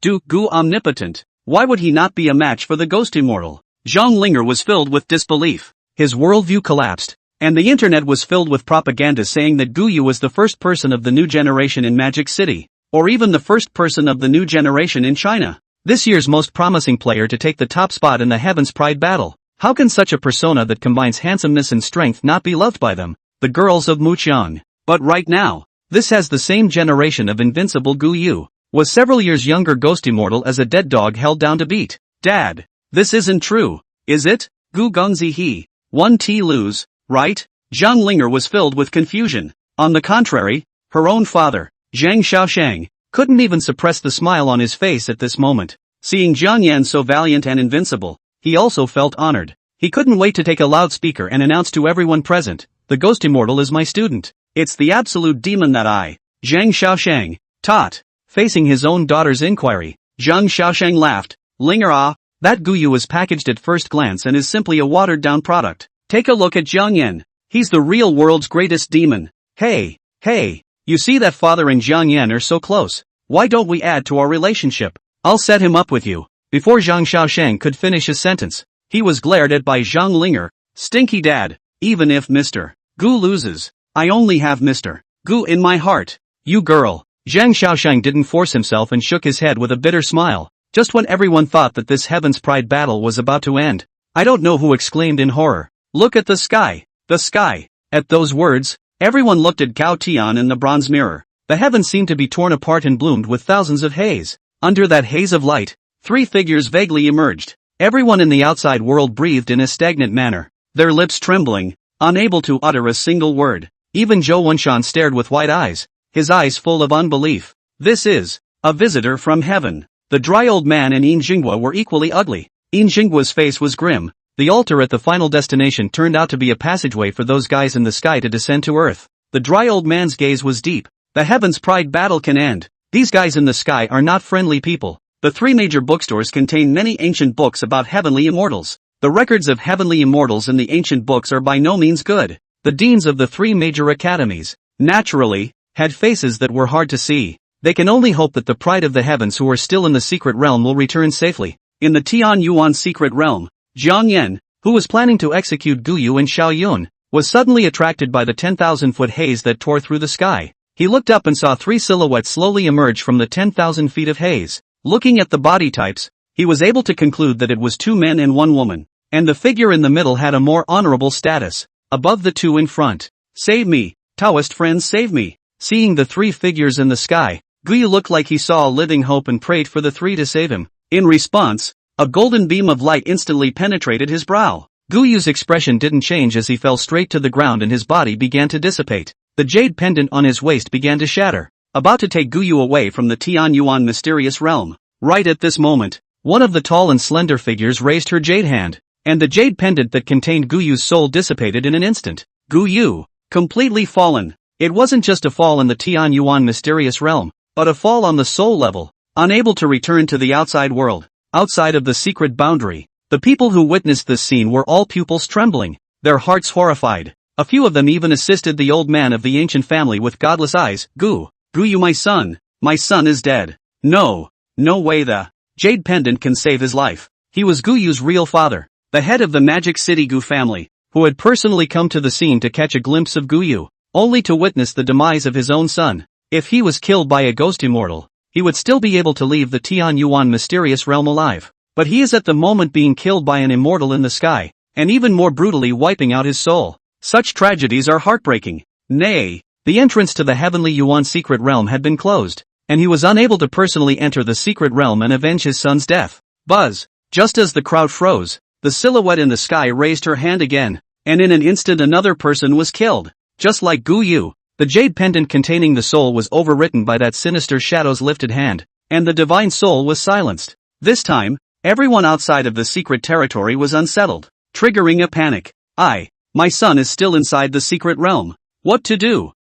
Duke Gu omnipotent? Why would he not be a match for the ghost immortal? Zhang Linger was filled with disbelief. His worldview collapsed, and the internet was filled with propaganda saying that Guyu was the first person of the new generation in Magic City, or even the first person of the new generation in China. This year's most promising player to take the top spot in the Heaven's Pride battle. How can such a persona that combines handsomeness and strength not be loved by them, the girls of Muqiang? But right now, this has the same generation of Invincible Guyu, was several years younger ghost immortal as a dead dog held down to beat. Dad, this isn't true, is it? Gu Gongzi he. 1T lose, right? Zhang Linger was filled with confusion. On the contrary, her own father, Zhang Xiaoshang, couldn't even suppress the smile on his face at this moment. Seeing Jiang Yan so valiant and invincible, he also felt honored. He couldn't wait to take a loudspeaker and announce to everyone present, the ghost immortal is my student. It's the absolute demon that I, Zhang Xiaoshang, taught. Facing his own daughter's inquiry, Zhang Xiaoshang laughed. Linger that Guyu is packaged at first glance and is simply a watered-down product. Take a look at Jiang Yan. He's the real world's greatest demon. Hey, you see that father and Jiang Yan are so close. Why don't we add to our relationship? I'll set him up with you. Before Zhang Xiaoshang could finish his sentence, he was glared at by Zhang Linger. Stinky dad, even if Mr. Gu loses, I only have Mr. Gu in my heart. You girl. Zhang Xiaoshang didn't force himself and shook his head with a bitter smile, just when everyone thought that this Heaven's Pride battle was about to end. I don't know who exclaimed in horror. Look at the sky. The sky. At those words, everyone looked at Gao Tian in the bronze mirror. The heavens seemed to be torn apart and bloomed with thousands of haze. Under that haze of light, 3 figures vaguely emerged. Everyone in the outside world breathed in a stagnant manner, their lips trembling, unable to utter a single word. Even Zhou Wenshan stared with wide eyes, his eyes full of unbelief. This is a visitor from heaven. The dry old man and Yin Jinghua were equally ugly. Yin Jinghua's face was grim. The altar at the final destination turned out to be a passageway for those guys in the sky to descend to earth. The dry old man's gaze was deep. The Heaven's Pride battle can end. These guys in the sky are not friendly people. The 3 major bookstores contain many ancient books about heavenly immortals. The records of heavenly immortals in the ancient books are by no means good. The deans of the 3 major academies, naturally, had faces that were hard to see. They can only hope that the pride of the heavens who are still in the secret realm will return safely. In the Tian Yuan secret realm, Jiang Yan, who was planning to execute Guyu and Xiao Yun, was suddenly attracted by the 10,000-foot haze that tore through the sky. He looked up and saw 3 silhouettes slowly emerge from the 10,000 feet of haze. Looking at the body types, he was able to conclude that it was 2 men and 1 woman, and the figure in the middle had a more honorable status, above the 2 in front. Save me, Taoist friends, save me. Seeing the 3 figures in the sky, Guyu looked like he saw a living hope and prayed for the 3 to save him. In response, a golden beam of light instantly penetrated his brow. Guyu's expression didn't change as he fell straight to the ground and his body began to dissipate. The jade pendant on his waist began to shatter, about to take Guyu away from the Tian Yuan mysterious realm. Right at this moment, one of the tall and slender figures raised her jade hand, and the jade pendant that contained Guyu's soul dissipated in an instant. Guyu, completely fallen. It wasn't just a fall in the Tian Yuan mysterious realm, but a fall on the soul level, unable to return to the outside world, outside of the secret boundary. The people who witnessed this scene were all pupils trembling, their hearts horrified. A few of them even assisted the old man of the ancient family with godless eyes. Guyu, my son is dead. No way the jade pendant can save his life. He was Guyu's real father, the head of the Magic City Gu family, who had personally come to the scene to catch a glimpse of Guyu, only to witness the demise of his own son. If he was killed by a ghost immortal, he would still be able to leave the Tian Yuan mysterious realm alive. But he is at the moment being killed by an immortal in the sky, and even more brutally wiping out his soul. Such tragedies are heartbreaking. Nay, the entrance to the heavenly Yuan secret realm had been closed, and he was unable to personally enter the secret realm and avenge his son's death. Buzz! Just as the crowd froze, the silhouette in the sky raised her hand again, and in an instant another person was killed. Just like Guyu, the jade pendant containing the soul was overwritten by that sinister shadow's lifted hand, and the divine soul was silenced. This time, everyone outside of the secret territory was unsettled, triggering a panic. My son is still inside the secret realm. What to do?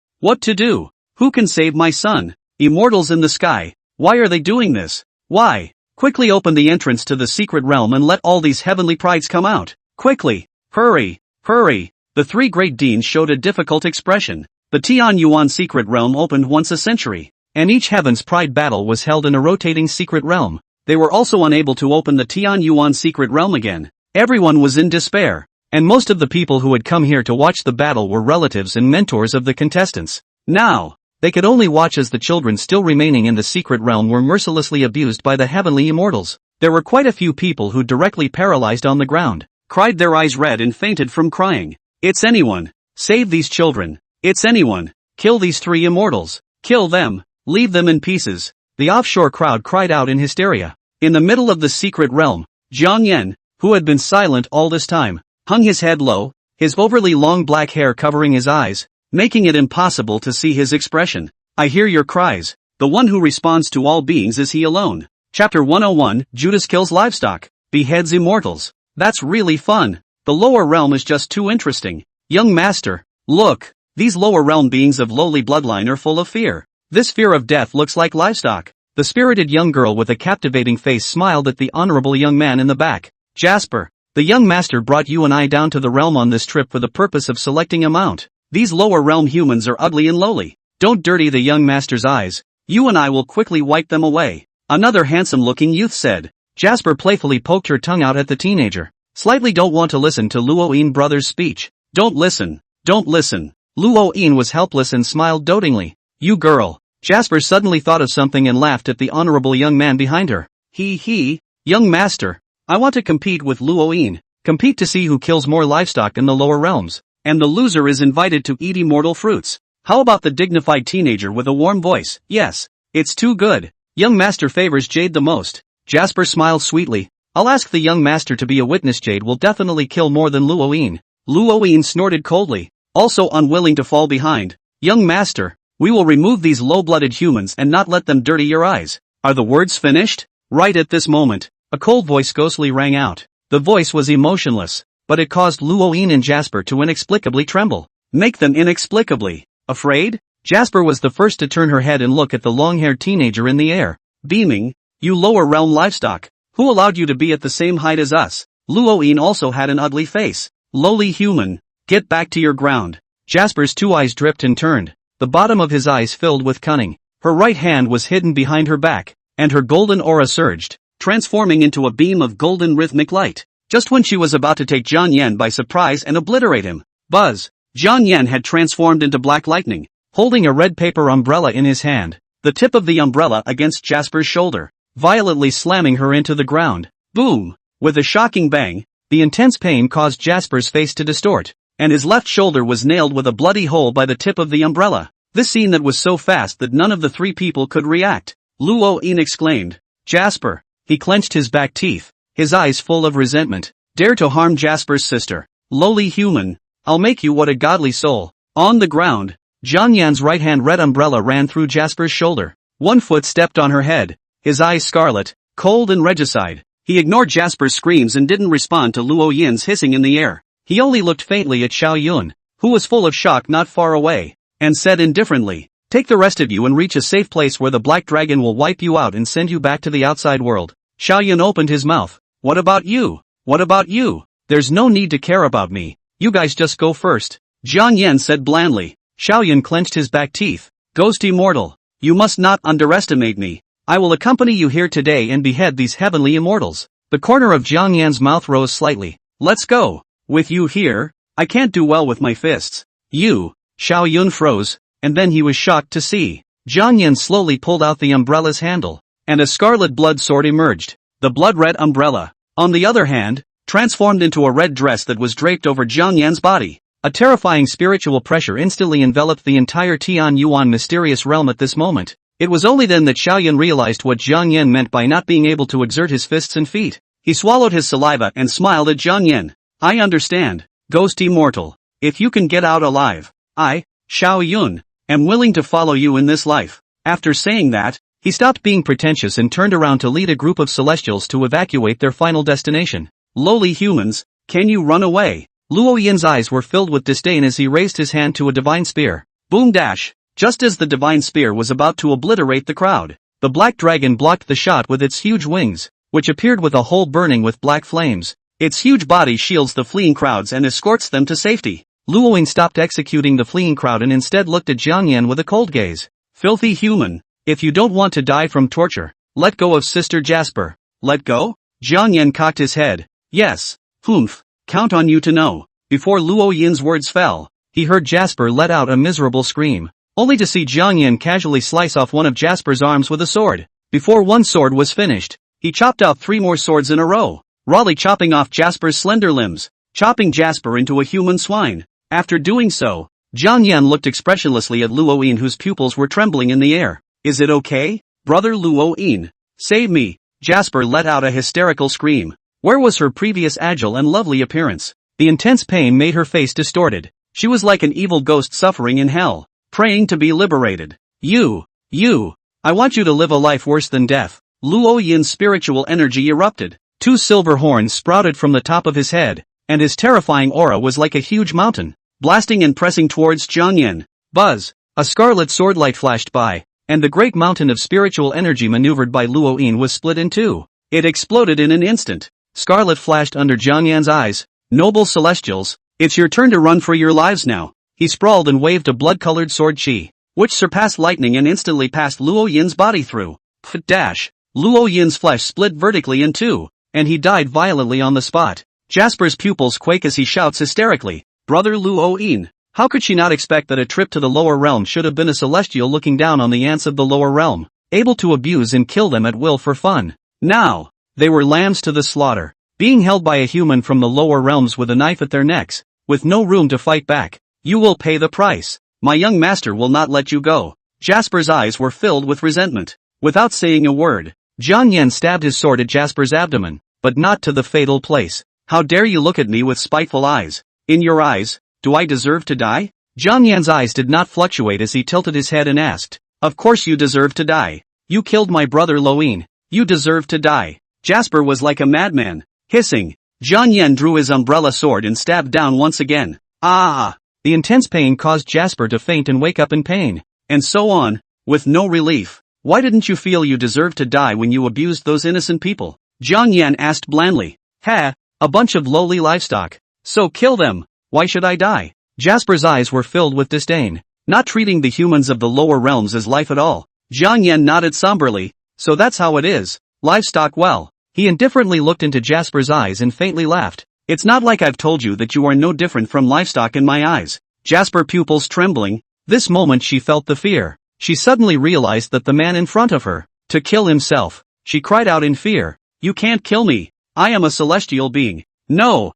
Who can save my son? Immortals in the sky, Why are they doing this? Why? Quickly open the entrance to the secret realm and let all these heavenly prides come out. Quickly. Hurry. Hurry. The three great deans showed a difficult expression. The Tianyuan secret realm opened once a century, and each heaven's pride battle was held in a rotating secret realm. They were also unable to open the Tianyuan secret realm again. Everyone was in despair, and most of the people who had come here to watch the battle were relatives and mentors of the contestants. Now, they could only watch as the children still remaining in the secret realm were mercilessly abused by the heavenly immortals. There were quite a few people who directly paralyzed on the ground, cried their eyes red and fainted from crying. It's anyone. Save these children. It's anyone. Kill these three immortals. Kill them. Leave them in pieces. The offshore crowd cried out in hysteria. In the middle of the secret realm, Jiang Yan, who had been silent all this time, hung his head low, his overly long black hair covering his eyes, making it impossible to see his expression. I hear your cries. The one who responds to all beings is he alone. Chapter 101, Judas kills livestock, beheads immortals. That's really fun. The lower realm is just too interesting. Young master, look. These lower realm beings of lowly bloodline are full of fear. This fear of death looks like livestock. The spirited young girl with a captivating face smiled at the honorable young man in the back. Jasper, the young master brought you and I down to the realm on this trip for the purpose of selecting a mount. These lower realm humans are ugly and lowly. Don't dirty the young master's eyes. You and I will quickly wipe them away. Another handsome-looking youth said. Jasper playfully poked her tongue out at the teenager. Slightly don't want to listen to Luoyin brother's speech. Don't listen. Don't listen. Luoyin was helpless and smiled dotingly. You girl. Jasper suddenly thought of something and laughed at the honorable young man behind her. Young master. I want to compete with Luoyin. Compete to see who kills more livestock in the lower realms. And the loser is invited to eat immortal fruits. How about the dignified teenager with a warm voice? Yes. It's too good. Young master favors Jade the most. Jasper smiled sweetly. I'll ask the young master to be a witness. Jade will definitely kill more than Luoyin. Luoyin snorted coldly, also unwilling to fall behind. Young master, we will remove these low-blooded humans and not let them dirty your eyes. Are the words finished? Right at this moment, a cold voice ghostly rang out. The voice was emotionless, but it caused Luoyin and Jasper to inexplicably tremble. Make them inexplicably afraid? Jasper was the first to turn her head and look at the long-haired teenager in the air, beaming. You lower realm livestock. Who allowed you to be at the same height as us? Luoyin also had an ugly face. Lowly human. Get back to your ground. Jasper's two eyes dripped and turned. The bottom of his eyes filled with cunning. Her right hand was hidden behind her back, and her golden aura surged, transforming into a beam of golden rhythmic light. Just when she was about to take Jiang Yan by surprise and obliterate him, buzz! Jiang Yan had transformed into black lightning, holding a red paper umbrella in his hand, the tip of the umbrella against Jasper's shoulder, violently slamming her into the ground. Boom! With a shocking bang, the intense pain caused Jasper's face to distort, and his left shoulder was nailed with a bloody hole by the tip of the umbrella. This scene that was so fast that none of the three people could react. Luoyin exclaimed. Jasper! He clenched his back teeth, his eyes full of resentment. Dare to harm Jasper's sister. Lowly human. I'll make you what a godly soul. On the ground, Jiang Yan's right hand red umbrella ran through Jasper's shoulder. One foot stepped on her head, his eyes scarlet, cold and regicide. He ignored Jasper's screams and didn't respond to Luoyin's hissing in the air. He only looked faintly at Xiao Yun, who was full of shock not far away, and said indifferently, take the rest of you and reach a safe place where the black dragon will wipe you out and send you back to the outside world. Xiao Yun opened his mouth. What about you? What about you? There's no need to care about me. You guys just go first. Jiang Yan said blandly. Xiao Yun clenched his back teeth. Ghost immortal. You must not underestimate me. I will accompany you here today and behead these heavenly immortals. The corner of Jiang Yan's mouth rose slightly. Let's go. With you here, I can't do well with my fists. You. Xiao Yun froze, and then he was shocked to see. Jiang Yan slowly pulled out the umbrella's handle, and a scarlet blood sword emerged. The blood-red umbrella, on the other hand, transformed into a red dress that was draped over Jiang Yan's body. A terrifying spiritual pressure instantly enveloped the entire Tianyuan mysterious realm at this moment. It was only then that Xiao Yun realized what Jiang Yan meant by not being able to exert his fists and feet. He swallowed his saliva and smiled at Jiang Yan. I understand, Ghost Immortal. If you can get out alive, I, Xiao Yun, am willing to follow you in this life. After saying that, he stopped being pretentious and turned around to lead a group of celestials to evacuate their final destination. Lowly humans, can you run away? Luoyin's eyes were filled with disdain as he raised his hand to a divine spear. Boom dash! Just as the divine spear was about to obliterate the crowd, The black dragon blocked the shot with its huge wings, which appeared with a hole burning with black flames. Its huge body shields the fleeing crowds and escorts them to safety. Luoying stopped executing the fleeing crowd and instead looked at Jiang Yan with a cold gaze. Filthy human. If you don't want to die from torture, let go of Sister Jasper. Let go? Jiang Yan cocked his head. Yes. Humph. Count on you to know. Before Luo Yin's words fell, he heard Jasper let out a miserable scream, only to see Jiang Yan casually slice off one of Jasper's arms with a sword. Before one sword was finished, he chopped out 3 more swords in a row, rawly chopping off Jasper's slender limbs, chopping Jasper into a human swine. After doing so, Jiang Yan looked expressionlessly at Luo Yin, whose pupils were trembling in the air. Is it okay, brother Luo Yin? Save me. Jasper let out a hysterical scream. Where was her previous agile and lovely appearance? The intense pain made her face distorted. She was like an evil ghost suffering in hell, praying to be liberated. You, I want you to live a life worse than death. Luo Yin's spiritual energy erupted. 2 silver horns sprouted from the top of his head, and his terrifying aura was like a huge mountain, blasting and pressing towards Jiang Yan. Buzz! A scarlet sword light flashed by, and the great mountain of spiritual energy maneuvered by Luo Yin was split in 2. It exploded in an instant. Scarlet flashed under Jiang Yan's eyes. Noble Celestials, it's your turn to run for your lives now. He sprawled and waved a blood-colored sword chi, which surpassed lightning and instantly passed Luo Yin's body through. Dash! Luo Yin's flesh split vertically in 2, and he died violently on the spot. Jasper's pupils quake as he shouts hysterically, Brother Luo Yin. How could she not expect that a trip to the lower realm should have been a celestial looking down on the ants of the lower realm, able to abuse and kill them at will for fun? Now, they were lambs to the slaughter, being held by a human from the lower realms with a knife at their necks, with no room to fight back. You will pay the price. My young master will not let you go. Jasper's eyes were filled with resentment. Without saying a word, Jiang Yan stabbed his sword at Jasper's abdomen, but not to the fatal place. How dare you look at me with spiteful eyes? In your eyes, do I deserve to die? Jiang Yan's eyes did not fluctuate as he tilted his head and asked, Of course you deserve to die. You killed my brother Luoyin. You deserve to die. Jasper was like a madman. Hissing, Jiang Yan drew his umbrella sword and stabbed down once again. Ah! The intense pain caused Jasper to faint and wake up in pain. And so on, with no relief. Why didn't you feel you deserved to die when you abused those innocent people? Jiang Yan asked blandly. Ha! A bunch of lowly livestock. So kill them. Why should I die? Jasper's eyes were filled with disdain, not treating the humans of the lower realms as life at all. Jiang Yan nodded somberly. So that's how it is. Livestock well. He indifferently looked into Jasper's eyes and faintly laughed. It's not like I've told you that you are no different from livestock in my eyes. Jasper pupils trembling. This moment she felt the fear. She suddenly realized that the man in front of her, to kill himself. She cried out in fear. You can't kill me. I am a celestial being. No.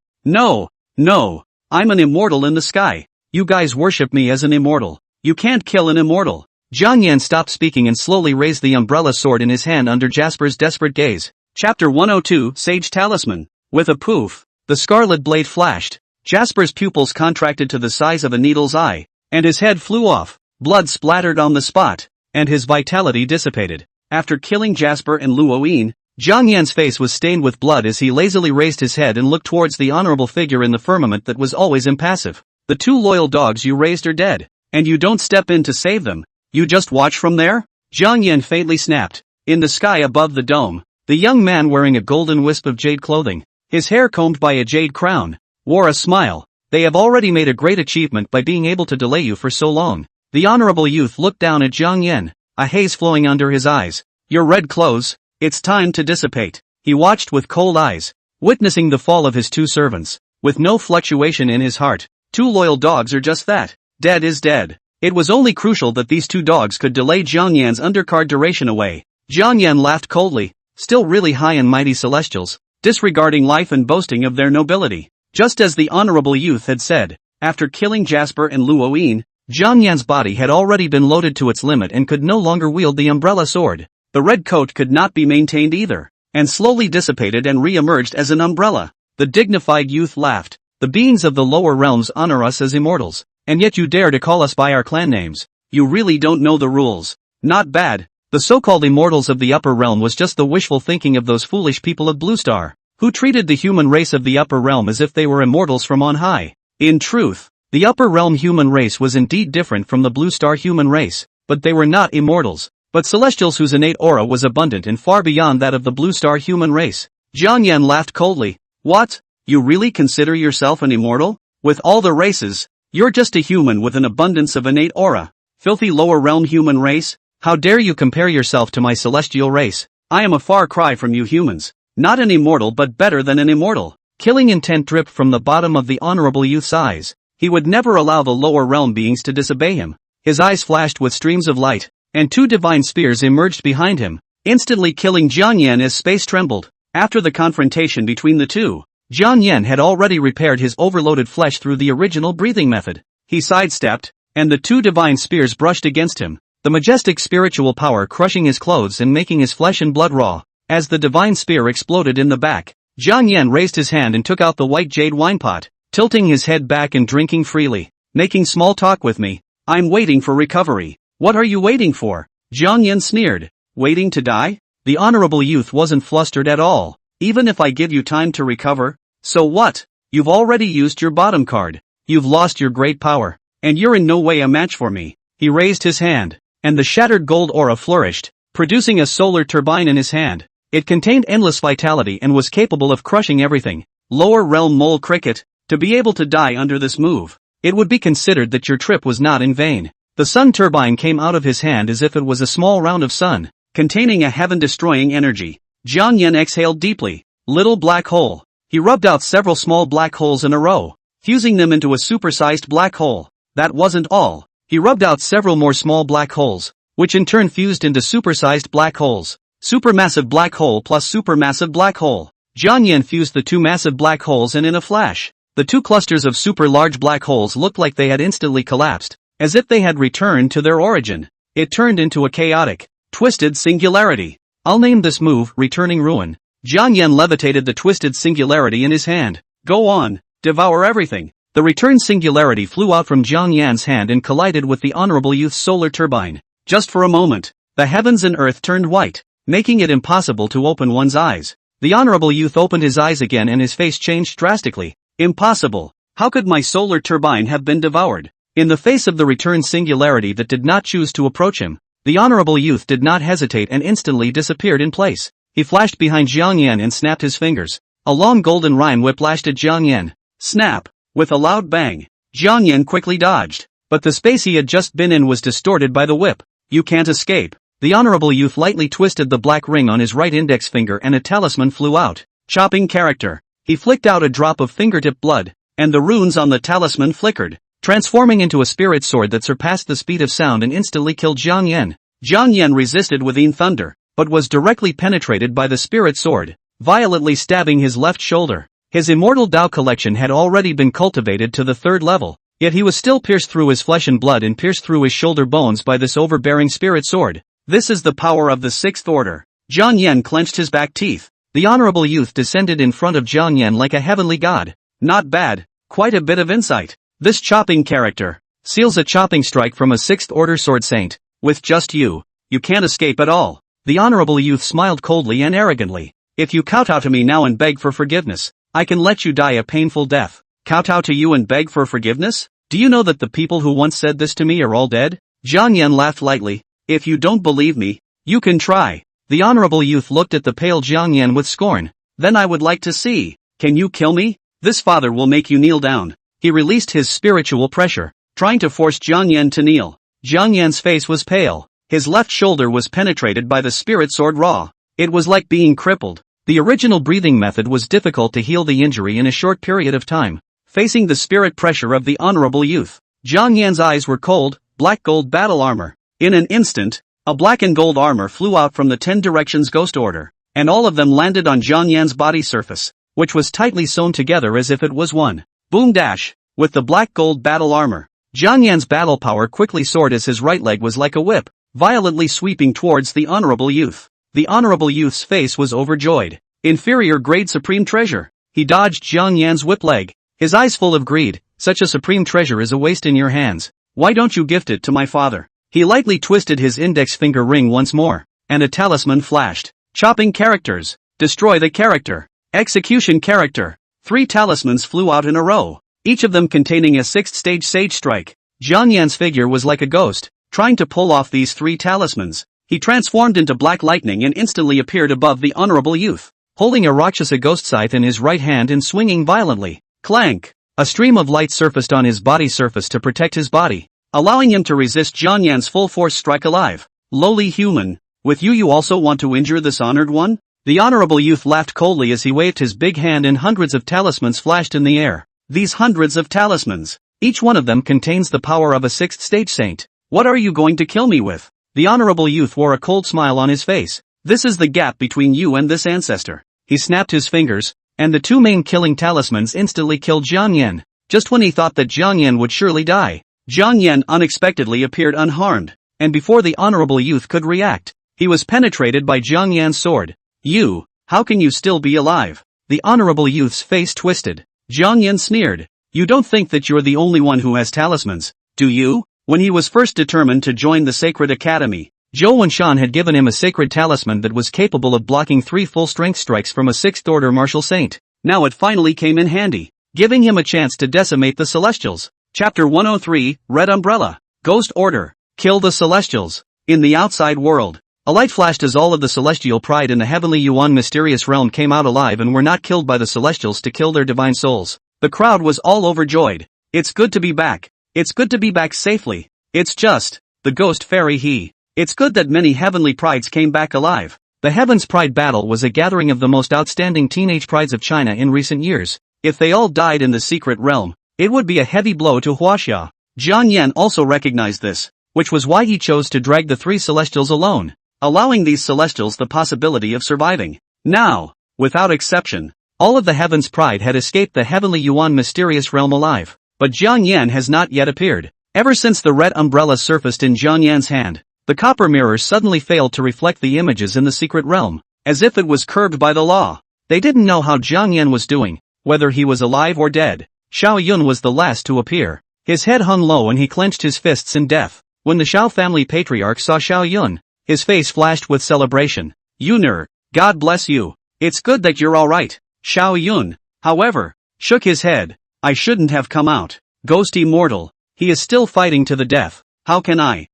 I'm an immortal in the sky. You guys worship me as an immortal. You can't kill an immortal. Jiang Yan stopped speaking and slowly raised the umbrella sword in his hand under Jasper's desperate gaze. Chapter 102, Sage Talisman. With a poof, the scarlet blade flashed. Jasper's pupils contracted to the size of a needle's eye, and his head flew off. Blood splattered on the spot, and his vitality dissipated. After killing Jasper and Luo Yin, Jiang Yan's face was stained with blood as he lazily raised his head and looked towards the honorable figure in the firmament that was always impassive. The 2 loyal dogs you raised are dead, and you don't step in to save them. You just watch from there? Jiang Yan faintly snapped. In the sky above the dome, the young man wearing a golden wisp of jade clothing, his hair combed by a jade crown, wore a smile. They have already made a great achievement by being able to delay you for so long. The honorable youth looked down at Jiang Yan, a haze flowing under his eyes. Your red clothes, it's time to dissipate. He watched with cold eyes, witnessing the fall of his 2 servants, with no fluctuation in his heart. 2 loyal dogs are just that. Dead is dead. It was only crucial that these 2 dogs could delay Jiang Yan's undercard duration away. Jiang Yan laughed coldly. Still really high and mighty celestials, disregarding life and boasting of their nobility. Just as the honorable youth had said, after killing Jasper and Luo Yin, Jiang Yan's body had already been loaded to its limit and could no longer wield the umbrella sword. The red coat could not be maintained either, and slowly dissipated and re-emerged as an umbrella. The dignified youth laughed. The beings of the lower realms honor us as immortals, and yet you dare to call us by our clan names. You really don't know the rules. Not bad. The so-called immortals of the upper realm was just the wishful thinking of those foolish people of Blue Star, who treated the human race of the upper realm as if they were immortals from on high. In truth, the upper realm human race was indeed different from the Blue Star human race, but they were not immortals. but celestials whose innate aura was abundant and far beyond that of the blue star human race. Jiang Yan laughed coldly. What? You really consider yourself an immortal? With all the races, you're just a human with an abundance of innate aura. Filthy lower realm human race? How dare you compare yourself to my celestial race? I am a far cry from you humans. Not an immortal but better than an immortal. Killing intent dripped from the bottom of the honorable youth's eyes. He would never allow the lower realm beings to disobey him. His eyes flashed with streams of light, and two divine spears emerged behind him, instantly killing Jiang Yan as space trembled. After the confrontation between the two, Jiang Yan had already repaired his overloaded flesh through the original breathing method. He sidestepped, and the two divine spears brushed against him, the majestic spiritual power crushing his clothes and making his flesh and blood raw. As the divine spear exploded in the back, Jiang Yan raised his hand and took out the white jade wine pot, tilting his head back and drinking freely. Making small talk with me. I'm waiting for recovery. What are you waiting for? Jiang Yan sneered. Waiting to die? The honorable youth wasn't flustered at all. Even if I give you time to recover? So what? You've already used your bottom card. You've lost your great power. And you're in no way a match for me. He raised his hand, and the shattered gold aura flourished, producing a solar turbine in his hand. It contained endless vitality and was capable of crushing everything. Lower realm mole cricket. To be able to die under this move, it would be considered that your trip was not in vain. The sun turbine came out of his hand as if it was a small round of sun, containing a heaven-destroying energy. Jiang Yan exhaled deeply. Little black hole. He rubbed out several small black holes in a row, fusing them into a supersized black hole. That wasn't all. He rubbed out several more small black holes, which in turn fused into supersized black holes. Supermassive black hole plus supermassive black hole. Jiang Yan fused the two massive black holes and in a flash, the two clusters of super large black holes looked like they had instantly collapsed, as if they had returned to their origin. It turned into a chaotic, twisted singularity. I'll name this move Returning Ruin. Jiang Yan levitated the twisted singularity in his hand. Go on, devour everything. The return singularity flew out from Jiang Yan's hand and collided with the honorable youth's solar turbine. Just for a moment, the heavens and earth turned white, making it impossible to open one's eyes. The honorable youth opened his eyes again and his face changed drastically. Impossible. How could my solar turbine have been devoured? In the face of the return singularity that did not choose to approach him, the honorable youth did not hesitate and instantly disappeared in place. He flashed behind Jiang Yan and snapped his fingers. A long golden rhyme whip lashed at Jiang Yan. Snap! With a loud bang, Jiang Yan quickly dodged, but the space he had just been in was distorted by the whip. You can't escape. The honorable youth lightly twisted the black ring on his right index finger and a talisman flew out. Chopping character. He flicked out a drop of fingertip blood, and the runes on the talisman flickered, transforming into a spirit sword that surpassed the speed of sound and instantly killed Jiang Yan. Jiang Yan resisted within thunder, but was directly penetrated by the spirit sword, violently stabbing his left shoulder. His immortal Dao collection had already been cultivated to the 3rd level, yet he was still pierced through his flesh and blood and pierced through his shoulder bones by this overbearing spirit sword. This is the power of the 6th order. Jiang Yan clenched his back teeth. The honorable youth descended in front of Jiang Yan like a heavenly god. Not bad, quite a bit of insight. This chopping character seals a chopping strike from a 6th order sword saint. With just you can't escape at all. The honorable youth smiled coldly and arrogantly. If you kowtow to me now and beg for forgiveness, I can let you die a painful death. Kowtow to you and beg for forgiveness? Do you know that the people who once said this to me are all dead? Jiang Yan laughed lightly. If you don't believe me, you can try. The honorable youth looked at the pale Jiang Yan with scorn. Then I would like to see. Can you kill me? This father will make you kneel down. He released his spiritual pressure, trying to force Jiang Yan to kneel. Jiang Yan's face was pale. His left shoulder was penetrated by the spirit sword raw. It was like being crippled. The original breathing method was difficult to heal the injury in a short period of time. Facing the spirit pressure of the honorable youth, Jiang Yan's eyes were cold, black gold battle armor. In an instant, a black and gold armor flew out from the 10 directions ghost order, and all of them landed on Jiang Yan's body surface, which was tightly sewn together as if it was one. Boom dash! With the black gold battle armor, Jiang Yan's battle power quickly soared as his right leg was like a whip, violently sweeping towards the honorable youth. The honorable youth's face was overjoyed. Inferior grade supreme treasure. He dodged Jiang Yan's whip leg, his eyes full of greed. Such a supreme treasure is a waste in your hands. Why don't you gift it to my father? He lightly twisted his index finger ring once more, and a talisman flashed. Chopping characters. Destroy the character. Execution character. 3 talismans flew out in a row, each of them containing a 6th stage sage strike. Jiang Yan's figure was like a ghost, trying to pull off these 3 talismans. He transformed into black lightning and instantly appeared above the honorable youth, holding a Rakshasa ghost scythe in his right hand and swinging violently. Clank! A stream of light surfaced on his body surface to protect his body, allowing him to resist Jiang Yan's full force strike alive. Lowly human, with you also want to injure this honored one? The honorable youth laughed coldly as he waved his big hand and hundreds of talismans flashed in the air. These hundreds of talismans, each one of them contains the power of a 6th stage saint. What are you going to kill me with? The honorable youth wore a cold smile on his face. This is the gap between you and this ancestor. He snapped his fingers, and the two main killing talismans instantly killed Jiang Yan. Just when he thought that Jiang Yan would surely die, Jiang Yan unexpectedly appeared unharmed, and before the honorable youth could react, he was penetrated by Jiang Yan's sword. You, how can you still be alive? The honorable youth's face twisted. Jiang Yan sneered. You don't think that you're the only one who has talismans, do you? When he was first determined to join the sacred academy, Guo Chun had given him a sacred talisman that was capable of blocking 3 full-strength strikes from a 6th order martial saint. Now it finally came in handy, giving him a chance to decimate the Celestials. Chapter 103, Red Umbrella. Ghost Order. Kill the Celestials. In the outside world, a light flashed as all of the celestial pride in the heavenly Yuan mysterious realm came out alive and were not killed by the Celestials to kill their divine souls. The crowd was all overjoyed. It's good to be back. It's good to be back safely. It's just, the ghost fairy he. It's good that many heavenly prides came back alive. The Heavens Pride Battle was a gathering of the most outstanding teenage prides of China in recent years. If they all died in the secret realm, it would be a heavy blow to Huaxia. Jiang Yan also recognized this, which was why he chose to drag the 3 Celestials alone, allowing these Celestials the possibility of surviving. Now, without exception, all of the Heavens Pride had escaped the heavenly Yuan mysterious realm alive. But Jiang Yan has not yet appeared. Ever since the red umbrella surfaced in Jiang Yan's hand, the copper mirror suddenly failed to reflect the images in the secret realm, as if it was curbed by the law. They didn't know how Jiang Yan was doing, whether he was alive or dead. Xiao Yun was the last to appear. His head hung low and he clenched his fists in death. When the Xiao family patriarch saw Xiao Yun, his face flashed with celebration. Yuner, God bless you. It's good that you're alright. Xiao Yun, however, shook his head. I shouldn't have come out. Ghost immortal. He is still fighting to the death. How can I?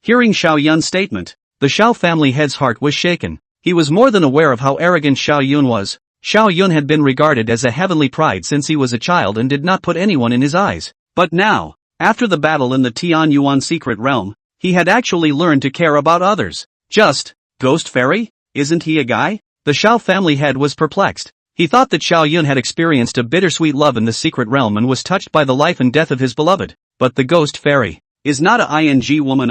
Hearing Xiao Yun's statement, the Xiao family head's heart was shaken. He was more than aware of how arrogant Xiao Yun was. Xiao Yun had been regarded as a heavenly pride since he was a child and did not put anyone in his eyes. But now, after the battle in the Tian Yuan secret realm, he had actually learned to care about others. Just, ghost fairy? Isn't he a guy? The Xiao family head was perplexed. He thought that Xiao Yun had experienced a bittersweet love in the secret realm and was touched by the life and death of his beloved. But the ghost fairy is not a ing woman.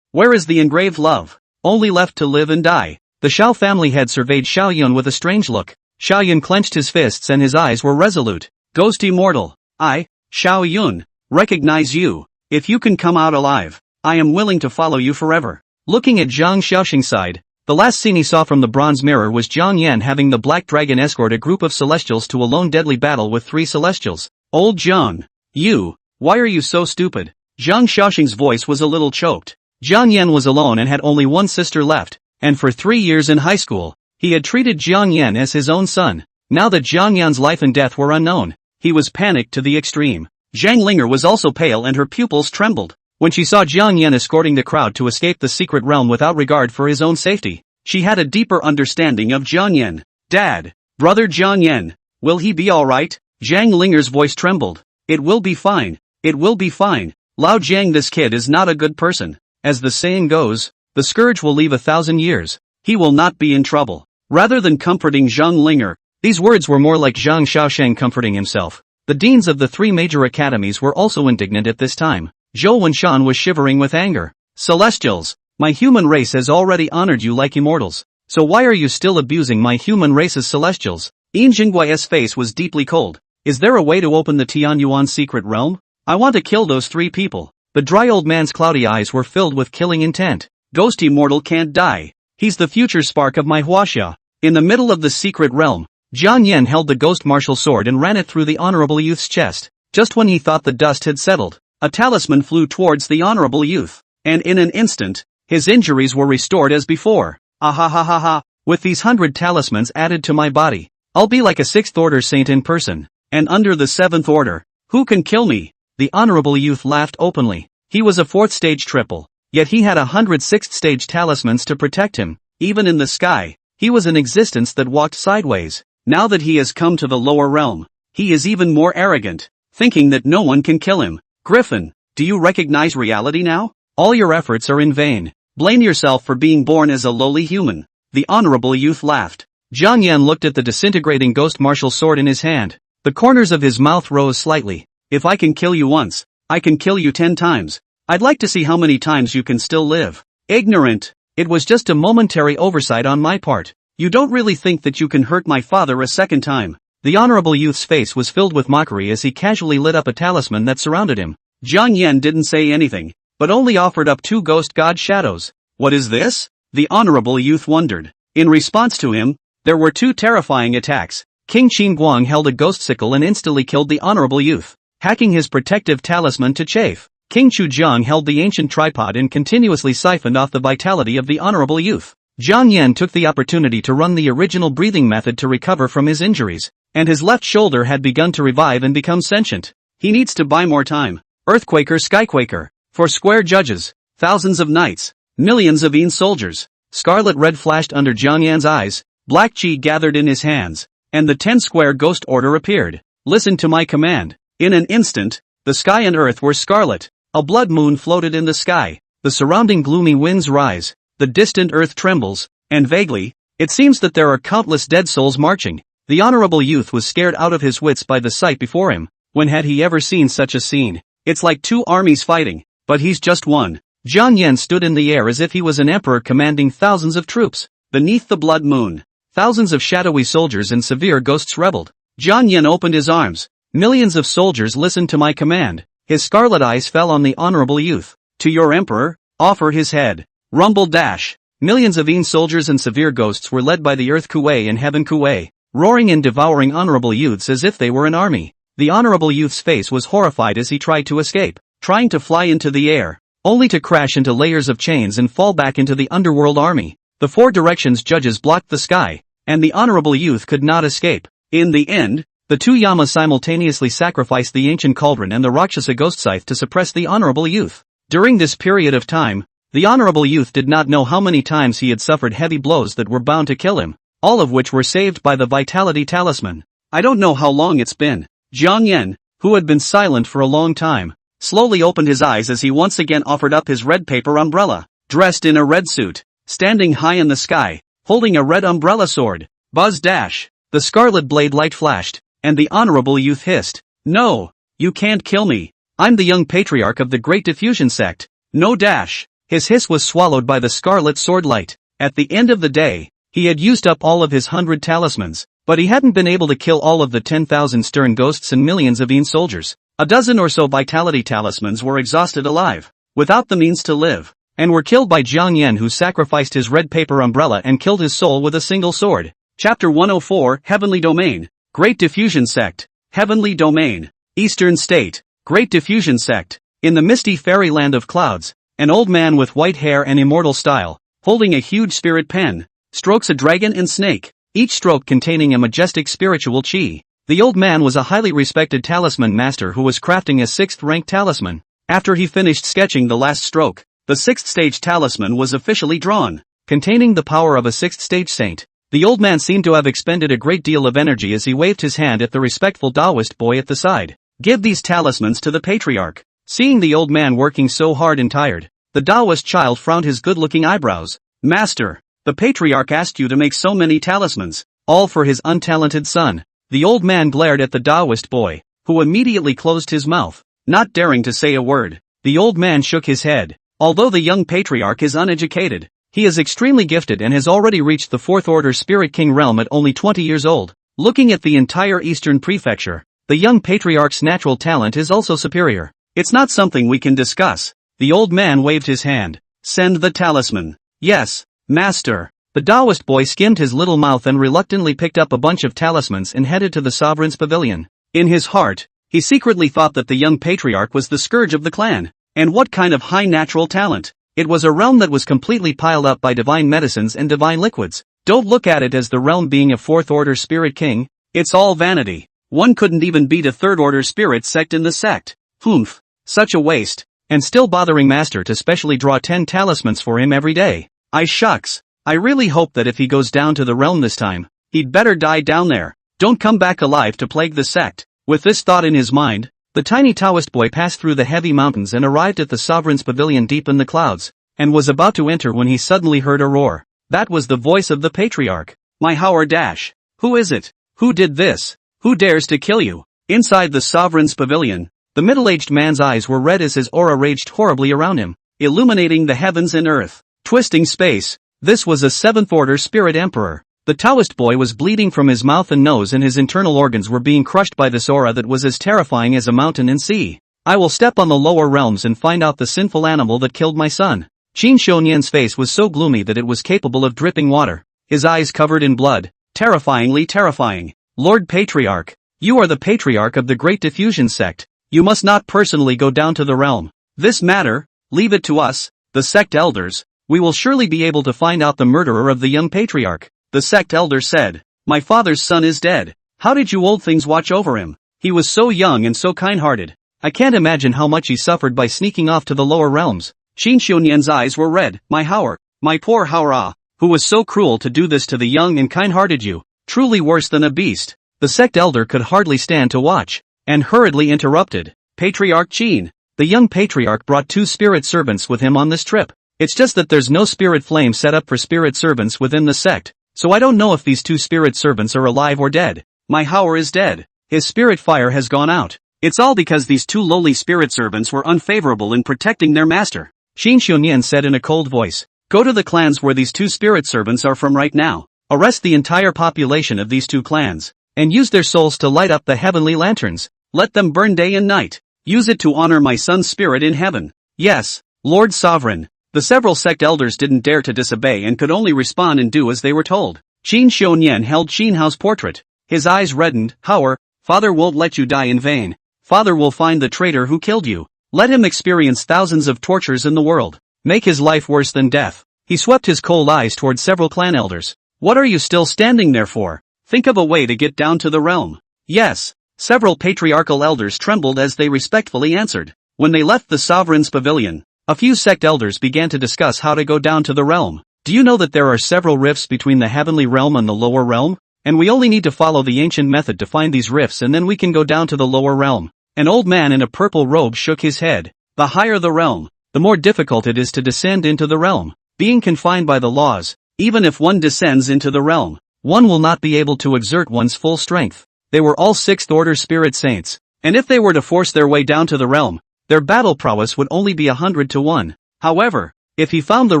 Where is the engraved love? Only left to live and die. The Xiao family head surveyed Xiao Yun with a strange look. Xiao Yun clenched his fists and his eyes were resolute. Ghost immortal. I, Xiao Yun, recognize you. If you can come out alive, I am willing to follow you forever. Looking at Zhang Xiaoxing's side, the last scene he saw from the bronze mirror was Jiang Yan having the Black Dragon escort a group of Celestials to a lone deadly battle with 3 Celestials. Old Jiang. You, why are you so stupid? Zhang Xiaoxing's voice was a little choked. Jiang Yan was alone and had only one sister left, and for 3 years in high school, he had treated Jiang Yan as his own son. Now that Jiang Yan's life and death were unknown, he was panicked to the extreme. Zhang Linger was also pale and her pupils trembled. When she saw Jiang Yan escorting the crowd to escape the secret realm without regard for his own safety, she had a deeper understanding of Jiang Yan. Dad, brother Jiang Yan, will he be alright? Zhang Linger's voice trembled. It will be fine. It will be fine. Lao Jiang, this kid is not a good person. As the saying goes, the scourge will leave 1,000 years. He will not be in trouble. Rather than comforting Zhang Linger, these words were more like Zhang Xiaosheng comforting himself. The deans of the 3 major academies were also indignant at this time. Zhou Wenshan was shivering with anger. Celestials, my human race has already honored you like immortals, so why are you still abusing my human race's Celestials? Yin Jingguai's face was deeply cold. Is there a way to open the Tianyuan secret realm? I want to kill those 3 people. The dry old man's cloudy eyes were filled with killing intent. Ghost immortal can't die. He's the future spark of my Huaxia. In the middle of the secret realm, Jiang Yan held the ghost martial sword and ran it through the honorable youth's chest. Just when he thought the dust had settled, a talisman flew towards the honorable youth, and in an instant, his injuries were restored as before. Ah. With these 100 talismans added to my body, I'll be like a 6th order saint in person, and under the 7th order, who can kill me? The honorable youth laughed openly. He was a 4th stage triple. Yet he had 100 sixth-stage talismans to protect him. Even in the sky, he was an existence that walked sideways. Now that he has come to the lower realm, he is even more arrogant, thinking that no one can kill him. Griffin, do you recognize reality now? All your efforts are in vain. Blame yourself for being born as a lowly human. The honorable youth laughed. Jiang Yan looked at the disintegrating ghost martial sword in his hand. The corners of his mouth rose slightly. If I can kill you once, I can kill you 10 times. I'd like to see how many times you can still live. Ignorant. It was just a momentary oversight on my part. You don't really think that you can hurt my father a second time. The honorable youth's face was filled with mockery as he casually lit up a talisman that surrounded him. Jiang Yan didn't say anything, but only offered up 2 ghost god shadows. What is this? The honorable youth wondered. In response to him, there were 2 terrifying attacks. King Qin Guang held a ghost sickle and instantly killed the honorable youth, hacking his protective talisman to chafe. King Chu Jiang held the ancient tripod and continuously siphoned off the vitality of the honorable youth. Jiang Yan took the opportunity to run the original breathing method to recover from his injuries, and his left shoulder had begun to revive and become sentient. He needs to buy more time. Earthquaker Skyquaker. For square judges, thousands of knights, millions of soldiers. Scarlet red flashed under Jiang Yan's eyes, black chi gathered in his hands, and the 10 square ghost order appeared. Listen to my command. In an instant, the sky and earth were scarlet. A blood moon floated in the sky. The surrounding gloomy winds rise. The distant earth trembles, and vaguely, it seems that there are countless dead souls marching. The honorable youth was scared out of his wits by the sight before him. When had he ever seen such a scene? It's like 2 armies fighting, but he's just one. Jiang Yan stood in the air as if he was an emperor commanding thousands of troops. Beneath the blood moon, thousands of shadowy soldiers and severe ghosts rebelled. Jiang Yan opened his arms. Millions of soldiers listened to my command. His scarlet eyes fell on the honorable youth. To your emperor, offer his head. Rumble dash. Millions of soldiers and severe ghosts were led by the earth Kuei and heaven Kuei, roaring and devouring honorable youths as if they were an army. The honorable youth's face was horrified as he tried to escape, trying to fly into the air, only to crash into layers of chains and fall back into the underworld army. The 4 directions judges blocked the sky, and the honorable youth could not escape. In the end, the 2 Yama simultaneously sacrificed the ancient cauldron and the Rakshasa ghost scythe to suppress the honorable youth. During this period of time, the honorable youth did not know how many times he had suffered heavy blows that were bound to kill him, all of which were saved by the vitality talisman. I don't know how long it's been. Jiang Yan, who had been silent for a long time, slowly opened his eyes as he once again offered up his red paper umbrella. Dressed in a red suit, standing high in the sky, holding a red umbrella sword. Buzz dash. The scarlet blade light flashed, and the honorable youth hissed. No, you can't kill me. I'm the young patriarch of the Great Diffusion sect. No dash. His hiss was swallowed by the scarlet sword light. At the end of the day, he had used up all of his 100 talismans, but he hadn't been able to kill all of the 10,000 stern ghosts and millions of soldiers. A dozen or so vitality talismans were exhausted alive, without the means to live, and were killed by Jiang Yan, who sacrificed his red paper umbrella and killed his soul with a single sword. Chapter 104, Heavenly Domain. Great Diffusion Sect. Heavenly Domain. Eastern State. Great Diffusion Sect. In the misty fairyland of clouds, an old man with white hair and immortal style, holding a huge spirit pen, strokes a dragon and snake, each stroke containing a majestic spiritual chi. The old man was a highly respected talisman master who was crafting a 6th-rank talisman. After he finished sketching the last stroke, the 6th-stage talisman was officially drawn, containing the power of a 6th-stage saint. The old man seemed to have expended a great deal of energy as he waved his hand at the respectful Taoist boy at the side. Give these talismans to the patriarch. Seeing the old man working so hard and tired, the Taoist child frowned his good-looking eyebrows. Master, the patriarch asked you to make so many talismans, all for his untalented son. The old man glared at the Taoist boy, who immediately closed his mouth, not daring to say a word. The old man shook his head. Although the young patriarch is uneducated, he is extremely gifted and has already reached the 4th Order Spirit King realm at only 20 years old. Looking at the entire Eastern Prefecture, the young patriarch's natural talent is also superior. It's not something we can discuss. The old man waved his hand. Send the talisman. Yes, master. The Taoist boy skimmed his little mouth and reluctantly picked up a bunch of talismans and headed to the sovereign's pavilion. In his heart, he secretly thought that the young patriarch was the scourge of the clan. And what kind of high natural talent! It was a realm that was completely piled up by divine medicines and divine liquids. Don't look at it as the realm being a 4th Order Spirit King. It's all vanity. One couldn't even beat a 3rd Order Spirit sect in the sect. Humph. Such a waste. and still bothering master to specially draw 10 talismans for him every day. Shucks. I really hope that if he goes down to the realm this time, he'd better die down there. Don't come back alive to plague the sect. With this thought in his mind, the tiny Taoist boy passed through the heavy mountains and arrived at the sovereign's pavilion deep in the clouds, and was about to enter when he suddenly heard a roar. That was the voice of the patriarch. My Howard Dash. Who is it? Who did this? Who dares to kill you? Inside the sovereign's pavilion, the middle-aged man's eyes were red as his aura raged horribly around him, illuminating the heavens and earth, twisting space. This was a 7th-order spirit emperor. The Taoist boy was bleeding from his mouth and nose, and his internal organs were being crushed by this aura that was as terrifying as a mountain and sea. I will step on the lower realms and find out the sinful animal that killed my son. Jiang Yan's face was so gloomy that it was capable of dripping water, his eyes covered in blood. Terrifyingly terrifying. Lord Patriarch, you are the patriarch of the Great Diffusion sect. You must not personally go down to the realm. This matter, leave it to us, the sect elders. We will surely be able to find out the murderer of the young patriarch. The sect elder said, my father's son is dead. How did you old things watch over him? He was so young and so kind-hearted. I can't imagine how much he suffered by sneaking off to the lower realms. Jiang Yan's eyes were red. My Howard, my poor Howard, who was so cruel to do this to the young and kind-hearted you? Truly worse than a beast. The sect elder could hardly stand to watch, and hurriedly interrupted. Patriarch Qin, the young patriarch brought 2 spirit servants with him on this trip. It's just that there's no spirit flame set up for spirit servants within the sect, so I don't know if these 2 spirit servants are alive or dead. My Howard is dead. His spirit fire has gone out. It's all because these 2 lowly spirit servants were unfavorable in protecting their master. Jiang Yan said in a cold voice. Go to the clans where these 2 spirit servants are from right now. Arrest the entire population of these 2 clans, and use their souls to light up the heavenly lanterns. Let them burn day and night. Use it to honor my son's spirit in heaven. Yes, Lord Sovereign. The several sect elders didn't dare to disobey and could only respond and do as they were told. Jiang Yan held Qin Hao's portrait. His eyes reddened. Howard, father won't let you die in vain. Father will find the traitor who killed you. Let him experience thousands of tortures in the world. Make his life worse than death. He swept his cold eyes toward several clan elders. What are you still standing there for? Think of a way to get down to the realm. Yes. Several patriarchal elders trembled as they respectfully answered. When they left the sovereign's pavilion, a few sect elders began to discuss how to go down to the realm. Do you know that there are several rifts between the heavenly realm and the lower realm? And we only need to follow the ancient method to find these rifts, and then we can go down to the lower realm. An old man in a purple robe shook his head. The higher the realm, the more difficult it is to descend into the realm. Being confined by the laws, even if one descends into the realm, one will not be able to exert one's full strength. They were all 6th-order spirit saints, and if they were to force their way down to the realm, their battle prowess would only be 100 to 1. However, if he found the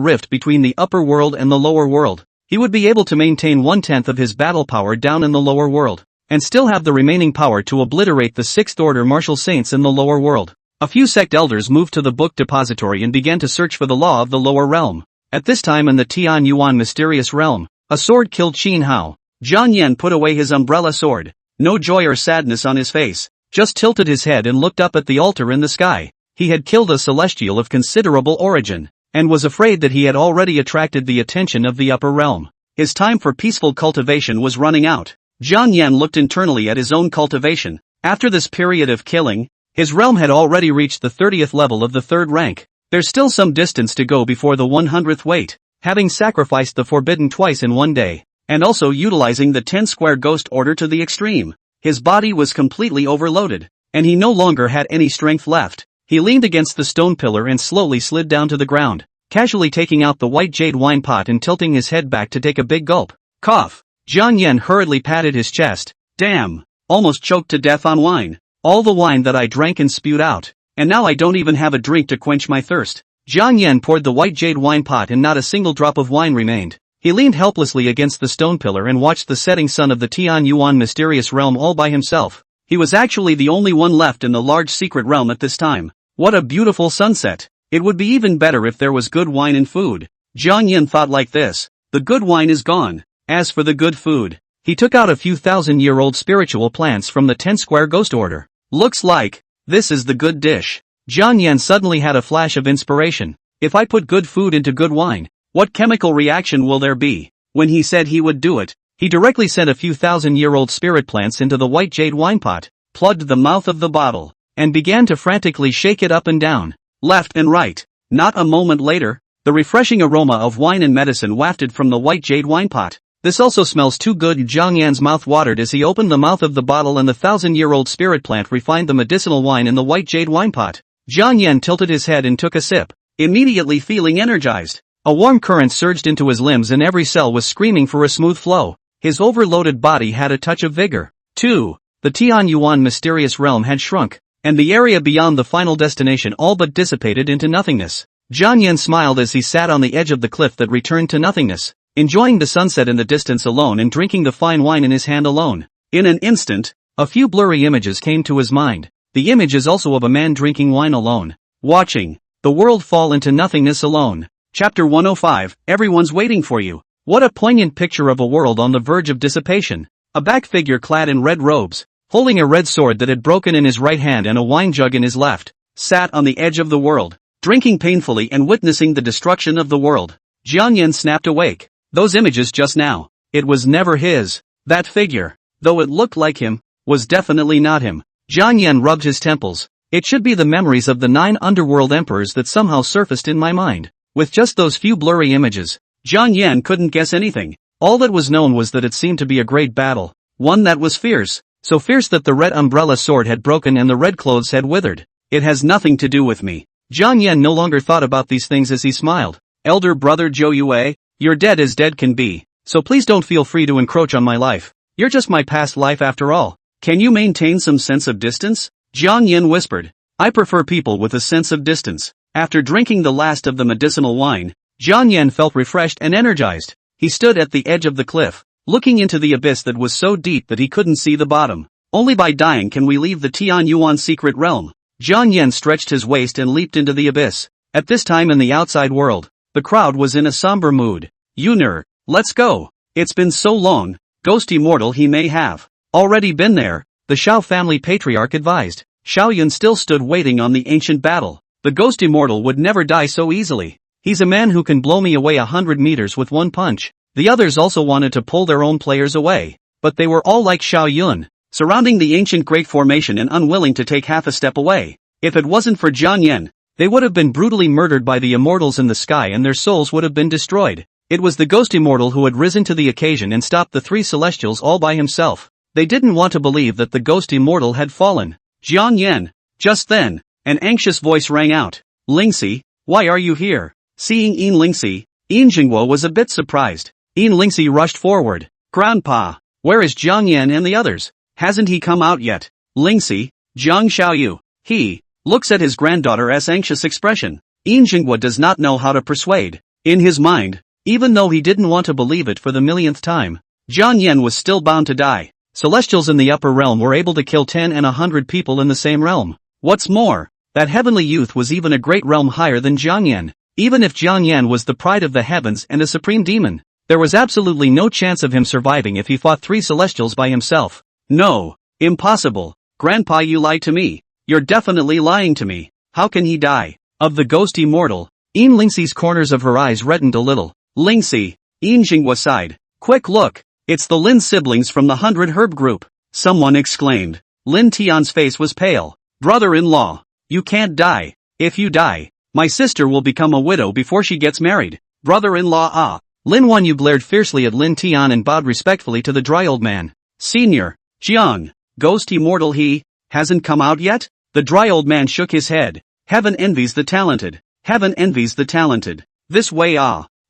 rift between the upper world and the lower world, he would be able to maintain 1/10 of his battle power down in the lower world, and still have the remaining power to obliterate the 6th-order martial saints in the lower world. A few sect elders moved to the book depository and began to search for the law of the lower realm. At this time in the Tian Yuan mysterious realm, a sword killed Qin Hao. Jiang Yan put away his umbrella sword. No joy or sadness on his face, just tilted his head and looked up at the altar in the sky. He had killed a celestial of considerable origin, and was afraid that he had already attracted the attention of the upper realm. His time for peaceful cultivation was running out. Jiang Yan looked internally at his own cultivation. After this period of killing, his realm had already reached the 30th level of the 3rd rank. There's still some distance to go before the 100th weight. Having sacrificed the forbidden twice in one day, and also utilizing the 10-square ghost order to the extreme, his body was completely overloaded, and he no longer had any strength left. He leaned against the stone pillar and slowly slid down to the ground, casually taking out the white jade wine pot and tilting his head back to take a big gulp. Cough. Jiang Yan hurriedly patted his chest. Damn. Almost choked to death on wine. All the wine that I drank and spewed out, and now I don't even have a drink to quench my thirst. Jiang Yan poured the white jade wine pot and not a single drop of wine remained. He leaned helplessly against the stone pillar and watched the setting sun of the Tian Yuan mysterious realm all by himself. He was actually the only one left in the large secret realm at this time. What a beautiful sunset. It would be even better if there was good wine and food. Jiang Yan thought like this. The good wine is gone. As for the good food, he took out a few thousand-year-old spiritual plants from the 10-square ghost order. Looks like this is the good dish. Jiang Yan suddenly had a flash of inspiration. If I put good food into good wine, what chemical reaction will there be? When he said he would do it, he directly sent a few thousand-year-old spirit plants into the white jade wine pot, plugged the mouth of the bottle, and began to frantically shake it up and down. left and right. Not a moment later, the refreshing aroma of wine and medicine wafted from the white jade wine pot. This also smells too good. Jiang Yan's mouth watered as he opened the mouth of the bottle, and the 1,000-year-old spirit plant refined the medicinal wine in the white jade wine pot. Jiang Yan tilted his head and took a sip, immediately feeling energized. A warm current surged into his limbs and every cell was screaming for a smooth flow. His overloaded body had a touch of vigor. 2. The Tianyuan mysterious realm had shrunk, and the area beyond the final destination all but dissipated into nothingness. Jiang Yan smiled as he sat on the edge of the cliff that returned to nothingness, enjoying the sunset in the distance alone and drinking the fine wine in his hand alone. In an instant, a few blurry images came to his mind. The image is also of a man drinking wine alone, watching the world fall into nothingness alone. Chapter 105, Everyone's Waiting for You. What a poignant picture of a world on the verge of dissipation. A back figure clad in red robes, holding a red sword that had broken in his right hand and a wine jug in his left, sat on the edge of the world, drinking painfully and witnessing the destruction of the world. Jiang Yan snapped awake. Those images just now. It was never his. That figure, though it looked like him, was definitely not him. Jiang Yan rubbed his temples. It should be the memories of the 9 underworld emperors that somehow surfaced in my mind. With just those few blurry images, Jiang Yan couldn't guess anything. All that was known was that it seemed to be a great battle. One that was fierce. So fierce that the red umbrella sword had broken and the red clothes had withered. It has nothing to do with me. Jiang Yan no longer thought about these things as he smiled. Elder brother Zhou Yue, you're dead as dead can be, so please don't feel free to encroach on my life. You're just my past life after all. Can you maintain some sense of distance? Jiang Yan whispered. I prefer people with a sense of distance. After drinking the last of the medicinal wine, Jiang Yan felt refreshed and energized. He stood at the edge of the cliff, looking into the abyss that was so deep that he couldn't see the bottom. Only by dying can we leave the Tianyuan secret realm. Jiang Yan stretched his waist and leaped into the abyss. At this time in the outside world, the crowd was in a somber mood. Yuner, let's go. It's been so long. Ghosty mortal he may have already been there, the Shao family patriarch advised. Shao Yun still stood waiting on the ancient battle. The ghosty mortal would never die so easily. He's a man who can blow me away 100 meters with one punch. The others also wanted to pull their own players away, but they were all like Shao Yun, surrounding the ancient great formation and unwilling to take half a step away. If it wasn't for Jiang Yan, they would have been brutally murdered by the immortals in the sky and their souls would have been destroyed. It was the ghost immortal who had risen to the occasion and stopped the 3 celestials all by himself. They didn't want to believe that the ghost immortal had fallen. Jiang Yan. Just then, an anxious voice rang out. Lingxi, why are you here? Seeing Yin Lingxi, Yin Jingguo was a bit surprised. Yin Lingxi rushed forward. Grandpa, where is Jiang Yan and the others? Hasn't he come out yet? Lingxi, Jiang Xiaoyu. He looks at his granddaughter's anxious expression. Yin Jingguo does not know how to persuade. In his mind, even though he didn't want to believe it for the millionth time, Jiang Yan was still bound to die. Celestials in the upper realm were able to kill 10 and 100 people in the same realm. What's more, that heavenly youth was even a great realm higher than Jiang Yan. Even if Jiang Yan was the pride of the heavens and a supreme demon, there was absolutely no chance of him surviving if he fought 3 celestials by himself. No, impossible. Grandpa, you lied to me. You're definitely lying to me. How can he die? Of the ghost immortal. Yin Lingxi's corners of her eyes reddened a little. Lingxi, Yin Jingguo sighed. Quick look, it's the Lin siblings from the 100 Herb group. Someone exclaimed. Lin Tian's face was pale. Brother-in-law, you can't die. If you die, my sister will become a widow before she gets married. Brother-in-law Lin Wanyu glared fiercely at Lin Tian and bowed respectfully to the dry old man. Senior, Jiang, ghost immortal he, hasn't come out yet? The dry old man shook his head. Heaven envies the talented. Heaven envies the talented. This way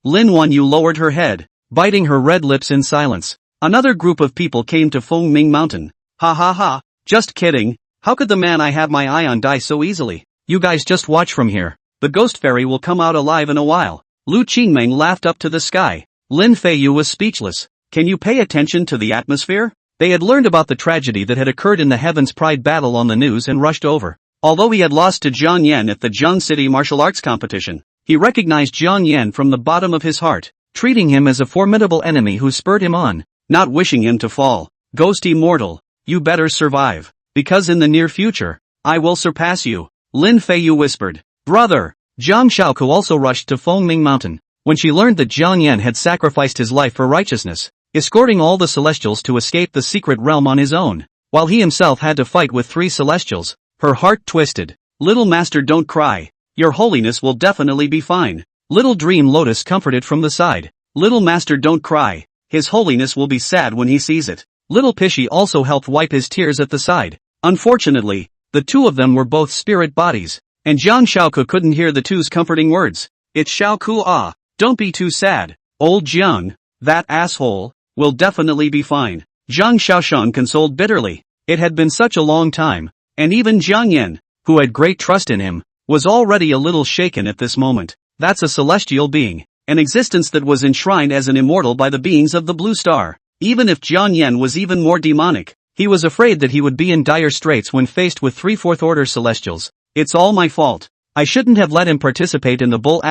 Lin Wanyu lowered her head, biting her red lips in silence. Another group of people came to Fengming Mountain. Ha ha ha, just kidding. How could the man I have my eye on die so easily? You guys just watch from here. The ghost fairy will come out alive in a while. Lu Qingmeng laughed up to the sky. Lin Feiyu was speechless. Can you pay attention to the atmosphere? They had learned about the tragedy that had occurred in the Heaven's Pride battle on the news and rushed over. Although he had lost to Jiang Yan at the Zheng City martial arts competition, he recognized Jiang Yan from the bottom of his heart, treating him as a formidable enemy who spurred him on, not wishing him to fall. Ghost immortal, you better survive, because in the near future, I will surpass you. Lin Feiyu whispered. Brother! Zhang Xiaoku also rushed to Fengming Mountain. When she learned that Jiang Yan had sacrificed his life for righteousness, escorting all the celestials to escape the secret realm on his own, while he himself had to fight with 3 celestials, her heart twisted. Little master, don't cry. Your holiness will definitely be fine. Little Dream Lotus comforted from the side. Little Master, don't cry. His holiness will be sad when he sees it. Little Pishy also helped wipe his tears at the side. Unfortunately, the two of them were both spirit bodies, and Jiang Shaoke couldn't hear the two's comforting words. It's Shaoku, ah, don't be too sad. Old Jiang, that asshole, will definitely be fine. Jiang Shaoshan consoled bitterly. It had been such a long time, and even Jiang Yan, who had great trust in him, was already a little shaken at this moment. That's a celestial being, an existence that was enshrined as an immortal by the beings of the Blue Star. Even if Jiang Yan was even more demonic, he was afraid that he would be in dire straits when faced with 3/4 order celestials. It's all my fault. I shouldn't have let him participate in the bull ******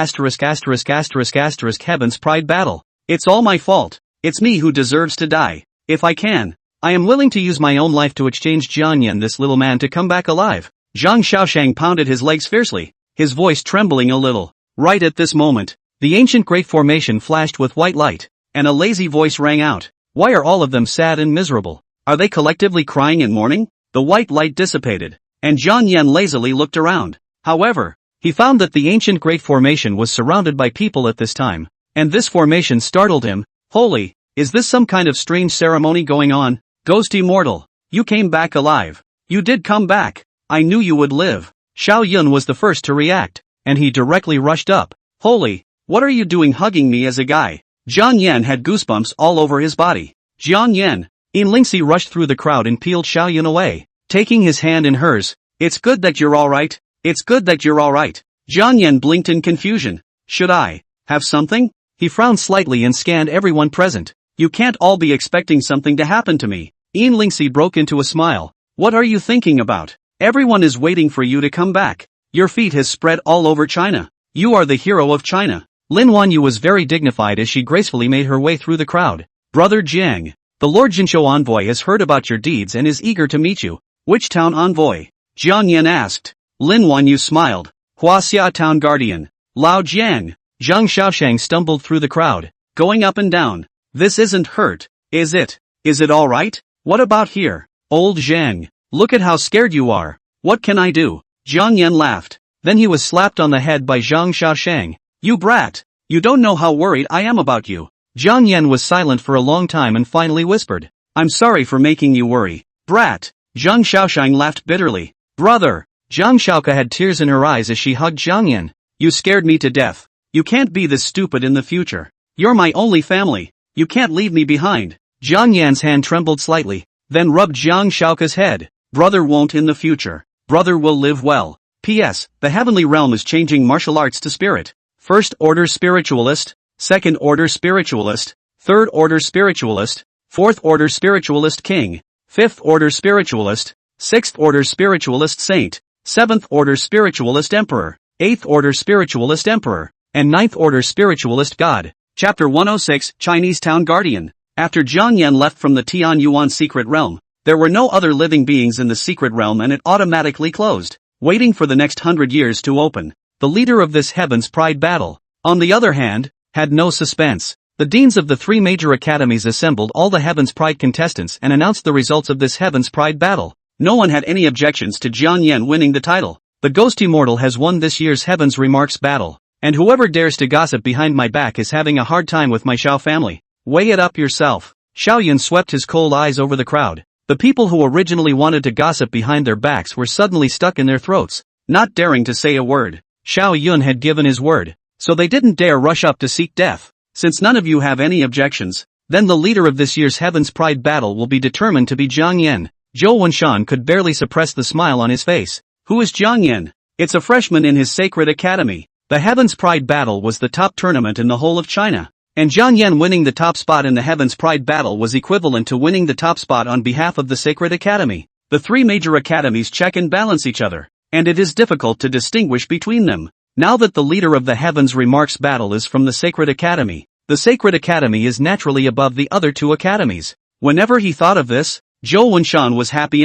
heaven's pride battle. It's all my fault. It's me who deserves to die. If I can, I am willing to use my own life to exchange Jiang Yan, this little man, to come back alive. Zhang Xiaoshang pounded his legs fiercely, his voice trembling a little. Right at this moment, the ancient great formation flashed with white light, and a lazy voice rang out. Why are all of them sad and miserable? Are they collectively crying in mourning? The white light dissipated, and Jiang Yan lazily looked around. However, he found that the ancient great formation was surrounded by people at this time, and this formation startled him. Holy, is this some kind of strange ceremony going on? Ghost immortal, you came back alive. You did come back. I knew you would live. Xiao Yun was the first to react, and he directly rushed up. Holy, what are you doing hugging me as a guy? Jiang Yan had goosebumps all over his body. Jiang Yan. Lingxi rushed through the crowd and peeled Xiao Yun away, taking his hand in hers. It's good that you're alright. It's good that you're alright. Jiang Yan blinked in confusion. Should I have something? He frowned slightly and scanned everyone present. You can't all be expecting something to happen to me. Lingxi broke into a smile. What are you thinking about? Everyone is waiting for you to come back. Your feet has spread all over China. You are the hero of China. Lin Wanyu was very dignified as she gracefully made her way through the crowd. Brother Jiang, the Lord Jinshou envoy has heard about your deeds and is eager to meet you. Which town envoy? Jiang Yan asked. Lin Wanyu smiled. Huaxia town guardian. Lao Jiang. Zhang Xiaoshang stumbled through the crowd, going up and down. This isn't hurt, is it? Is it alright? What about here? Old Zhang, look at how scared you are. What can I do? Jiang Yan laughed. Then he was slapped on the head by Zhang Xiaoshang. You brat! You don't know how worried I am about you. Jiang Yan was silent for a long time and finally whispered. I'm sorry for making you worry. Brat! Zhang Xiaoshang laughed bitterly. Brother! Zhang Xiaoke had tears in her eyes as she hugged Jiang Yan. You scared me to death. You can't be this stupid in the future. You're my only family. You can't leave me behind. Jiang Yan's hand trembled slightly, then rubbed Zhang Xiaoke's head. Brother won't in the future. Brother will live well. P.S. The heavenly realm is changing martial arts to spirit. First order spiritualist, second order spiritualist, third order spiritualist, fourth order spiritualist king, fifth order spiritualist, sixth order spiritualist saint, seventh order spiritualist emperor, eighth order spiritualist emperor, and ninth order spiritualist god. Chapter 106, Chinese Town Guardian. After Jiang Yan left from the Tian Yuan secret realm, there were no other living beings in the secret realm and it automatically closed, waiting for the next 100 years to open. The leader of this Heaven's Pride battle, on the other hand, had no suspense. The deans of the three major academies assembled all the Heaven's Pride contestants and announced the results of this Heaven's Pride battle. No one had any objections to Jiang Yan winning the title. The Ghost Immortal has won this year's Heaven's Remarks battle, and whoever dares to gossip behind my back is having a hard time with my Xiao family. Weigh it up yourself. Xiao Yun swept his cold eyes over the crowd. The people who originally wanted to gossip behind their backs were suddenly stuck in their throats, not daring to say a word. Xiao Yun had given his word, so they didn't dare rush up to seek death. Since none of you have any objections, then the leader of this year's Heaven's Pride battle will be determined to be Jiang Yan. Zhou Wenshan could barely suppress the smile on his face. Who is Jiang Yan? It's a freshman in his sacred academy. The Heaven's Pride battle was the top tournament in the whole of China, and Jiang Yan winning the top spot in the Heaven's Pride battle was equivalent to winning the top spot on behalf of the sacred academy. The three major academies check and balance each other, and it is difficult to distinguish between them. Now that the leader of the Heaven's Remarks battle is from the Sacred Academy, the Sacred Academy is naturally above the other two academies. Whenever he thought of this, Zhou Wenshan was happy.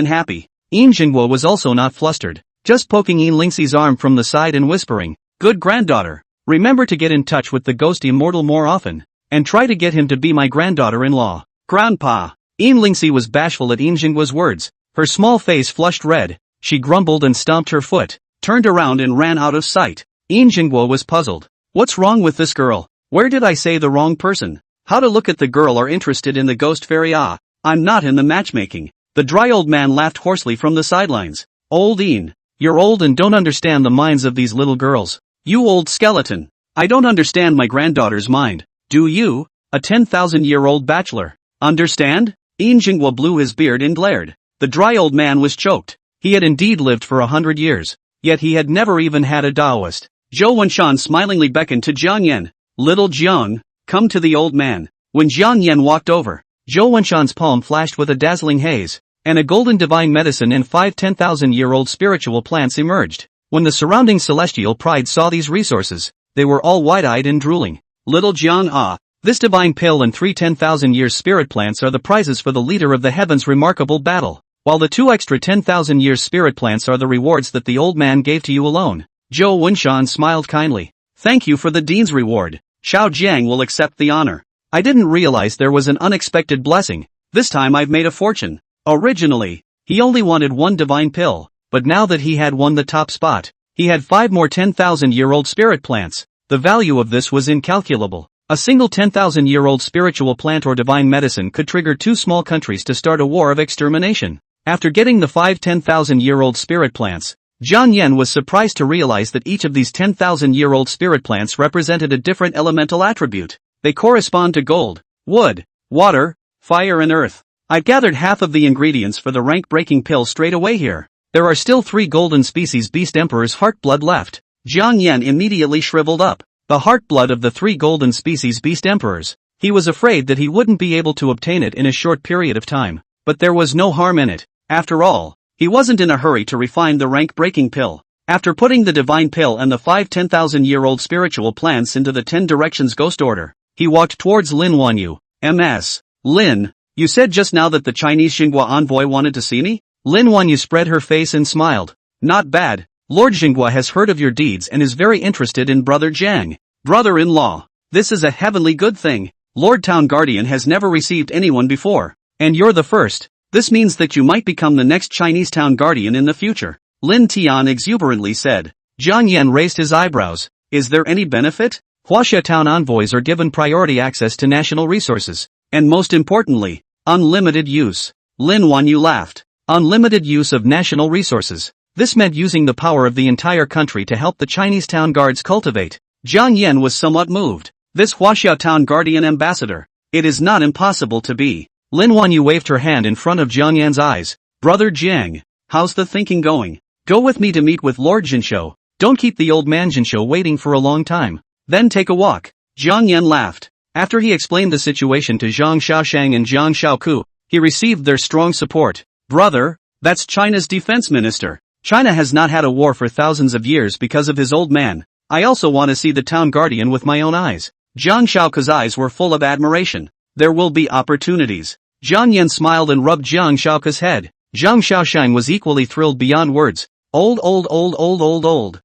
Yin Jingguo was also not flustered, just poking Yin Lingxi's arm from the side and whispering, Good granddaughter, remember to get in touch with the Ghost Immortal more often, and try to get him to be my granddaughter-in-law. Grandpa. Yin Lingxi was bashful at Yin Jingguo's words. Her small face flushed red, she grumbled and stomped her foot, turned around and ran out of sight. Jingguo was puzzled. What's wrong with this girl? Where did I say the wrong person? How to look at the girl are interested in the ghost fairy? Ah, I'm not in the matchmaking. The dry old man laughed hoarsely from the sidelines. Old Ian, you're old and don't understand the minds of these little girls. You old skeleton. I don't understand my granddaughter's mind. Do you? A 10,000-year-old bachelor. Understand? Ian Jingguo blew his beard and glared. The dry old man was choked. He had indeed lived for 100 years. Yet he had never even had a Taoist. Zhou Wenshan smilingly beckoned to Jiang Yan. Little Jiang, come to the old man. When Jiang Yan walked over, Zhou Wenshan's palm flashed with a dazzling haze, and a golden divine medicine and 5 10,000-year-old spiritual plants emerged. When the surrounding celestial pride saw these resources, they were all wide-eyed and drooling. Little Jiang, ah, this divine pill and 3 10,000-year spirit plants are the prizes for the leader of the heavens' remarkable battle, while the 2 extra 10,000-year spirit plants are the rewards that the old man gave to you alone. Zhou Wenshan smiled kindly. Thank you for the dean's reward. Xiao Jiang will accept the honor. I didn't realize there was an unexpected blessing. This time I've made a fortune. Originally, he only wanted 1 divine pill, but now that he had won the top spot, he had 5 more 10,000-year-old spirit plants. The value of this was incalculable. A single 10,000-year-old spiritual plant or divine medicine could trigger 2 small countries to start a war of extermination. After getting the 5 10,000-year-old spirit plants, Jiang Yan was surprised to realize that each of these 10,000-year-old spirit plants represented a different elemental attribute. They correspond to gold, wood, water, fire and earth. I've gathered half of the ingredients for the rank-breaking pill straight away here. There are still 3 golden species beast emperor's heart blood left. Jiang Yan immediately shriveled up. The heart blood of the 3 golden species beast emperors. He was afraid that he wouldn't be able to obtain it in a short period of time. But there was no harm in it. After all, he wasn't in a hurry to refine the rank-breaking pill. After putting the divine pill and the 5 10,000-year-old spiritual plants into the 10 directions ghost order, he walked towards Lin Wanyu. Ms. Lin, you said just now that the Chinese Xinhua envoy wanted to see me? Lin Wanyu spread her face and smiled. Not bad. Lord Xinhua has heard of your deeds and is very interested in Brother Jiang. Brother-in-law. This is a heavenly good thing. Lord Town Guardian has never received anyone before. And you're the first. This means that you might become the next Chinese Town Guardian in the future. Lin Tian exuberantly said. Jiang Yan raised his eyebrows. Is there any benefit? Huaxia Town envoys are given priority access to national resources. And most importantly, unlimited use. Lin Wanyu laughed. Unlimited use of national resources. This meant using the power of the entire country to help the Chinese town guards cultivate. Jiang Yan was somewhat moved. This Huaxia Town Guardian ambassador. It is not impossible to be. Lin Wanyu waved her hand in front of Jiang Yan's eyes. Brother Jiang, how's the thinking going? Go with me to meet with Lord Jinsho. Don't keep the old man Jinsho waiting for a long time. Then take a walk. Jiang Yan laughed. After he explained the situation to Zhang Xiaoshang and Zhang Xiaoku, he received their strong support. Brother, that's China's defense minister. China has not had a war for thousands of years because of his old man. I also want to see the town guardian with my own eyes. Zhang Xiaoku's eyes were full of admiration. There will be opportunities. Jiang Yan smiled and rubbed Zhang Xiaoku's head. Zhang Xiaoshang was equally thrilled beyond words. Old Jiang.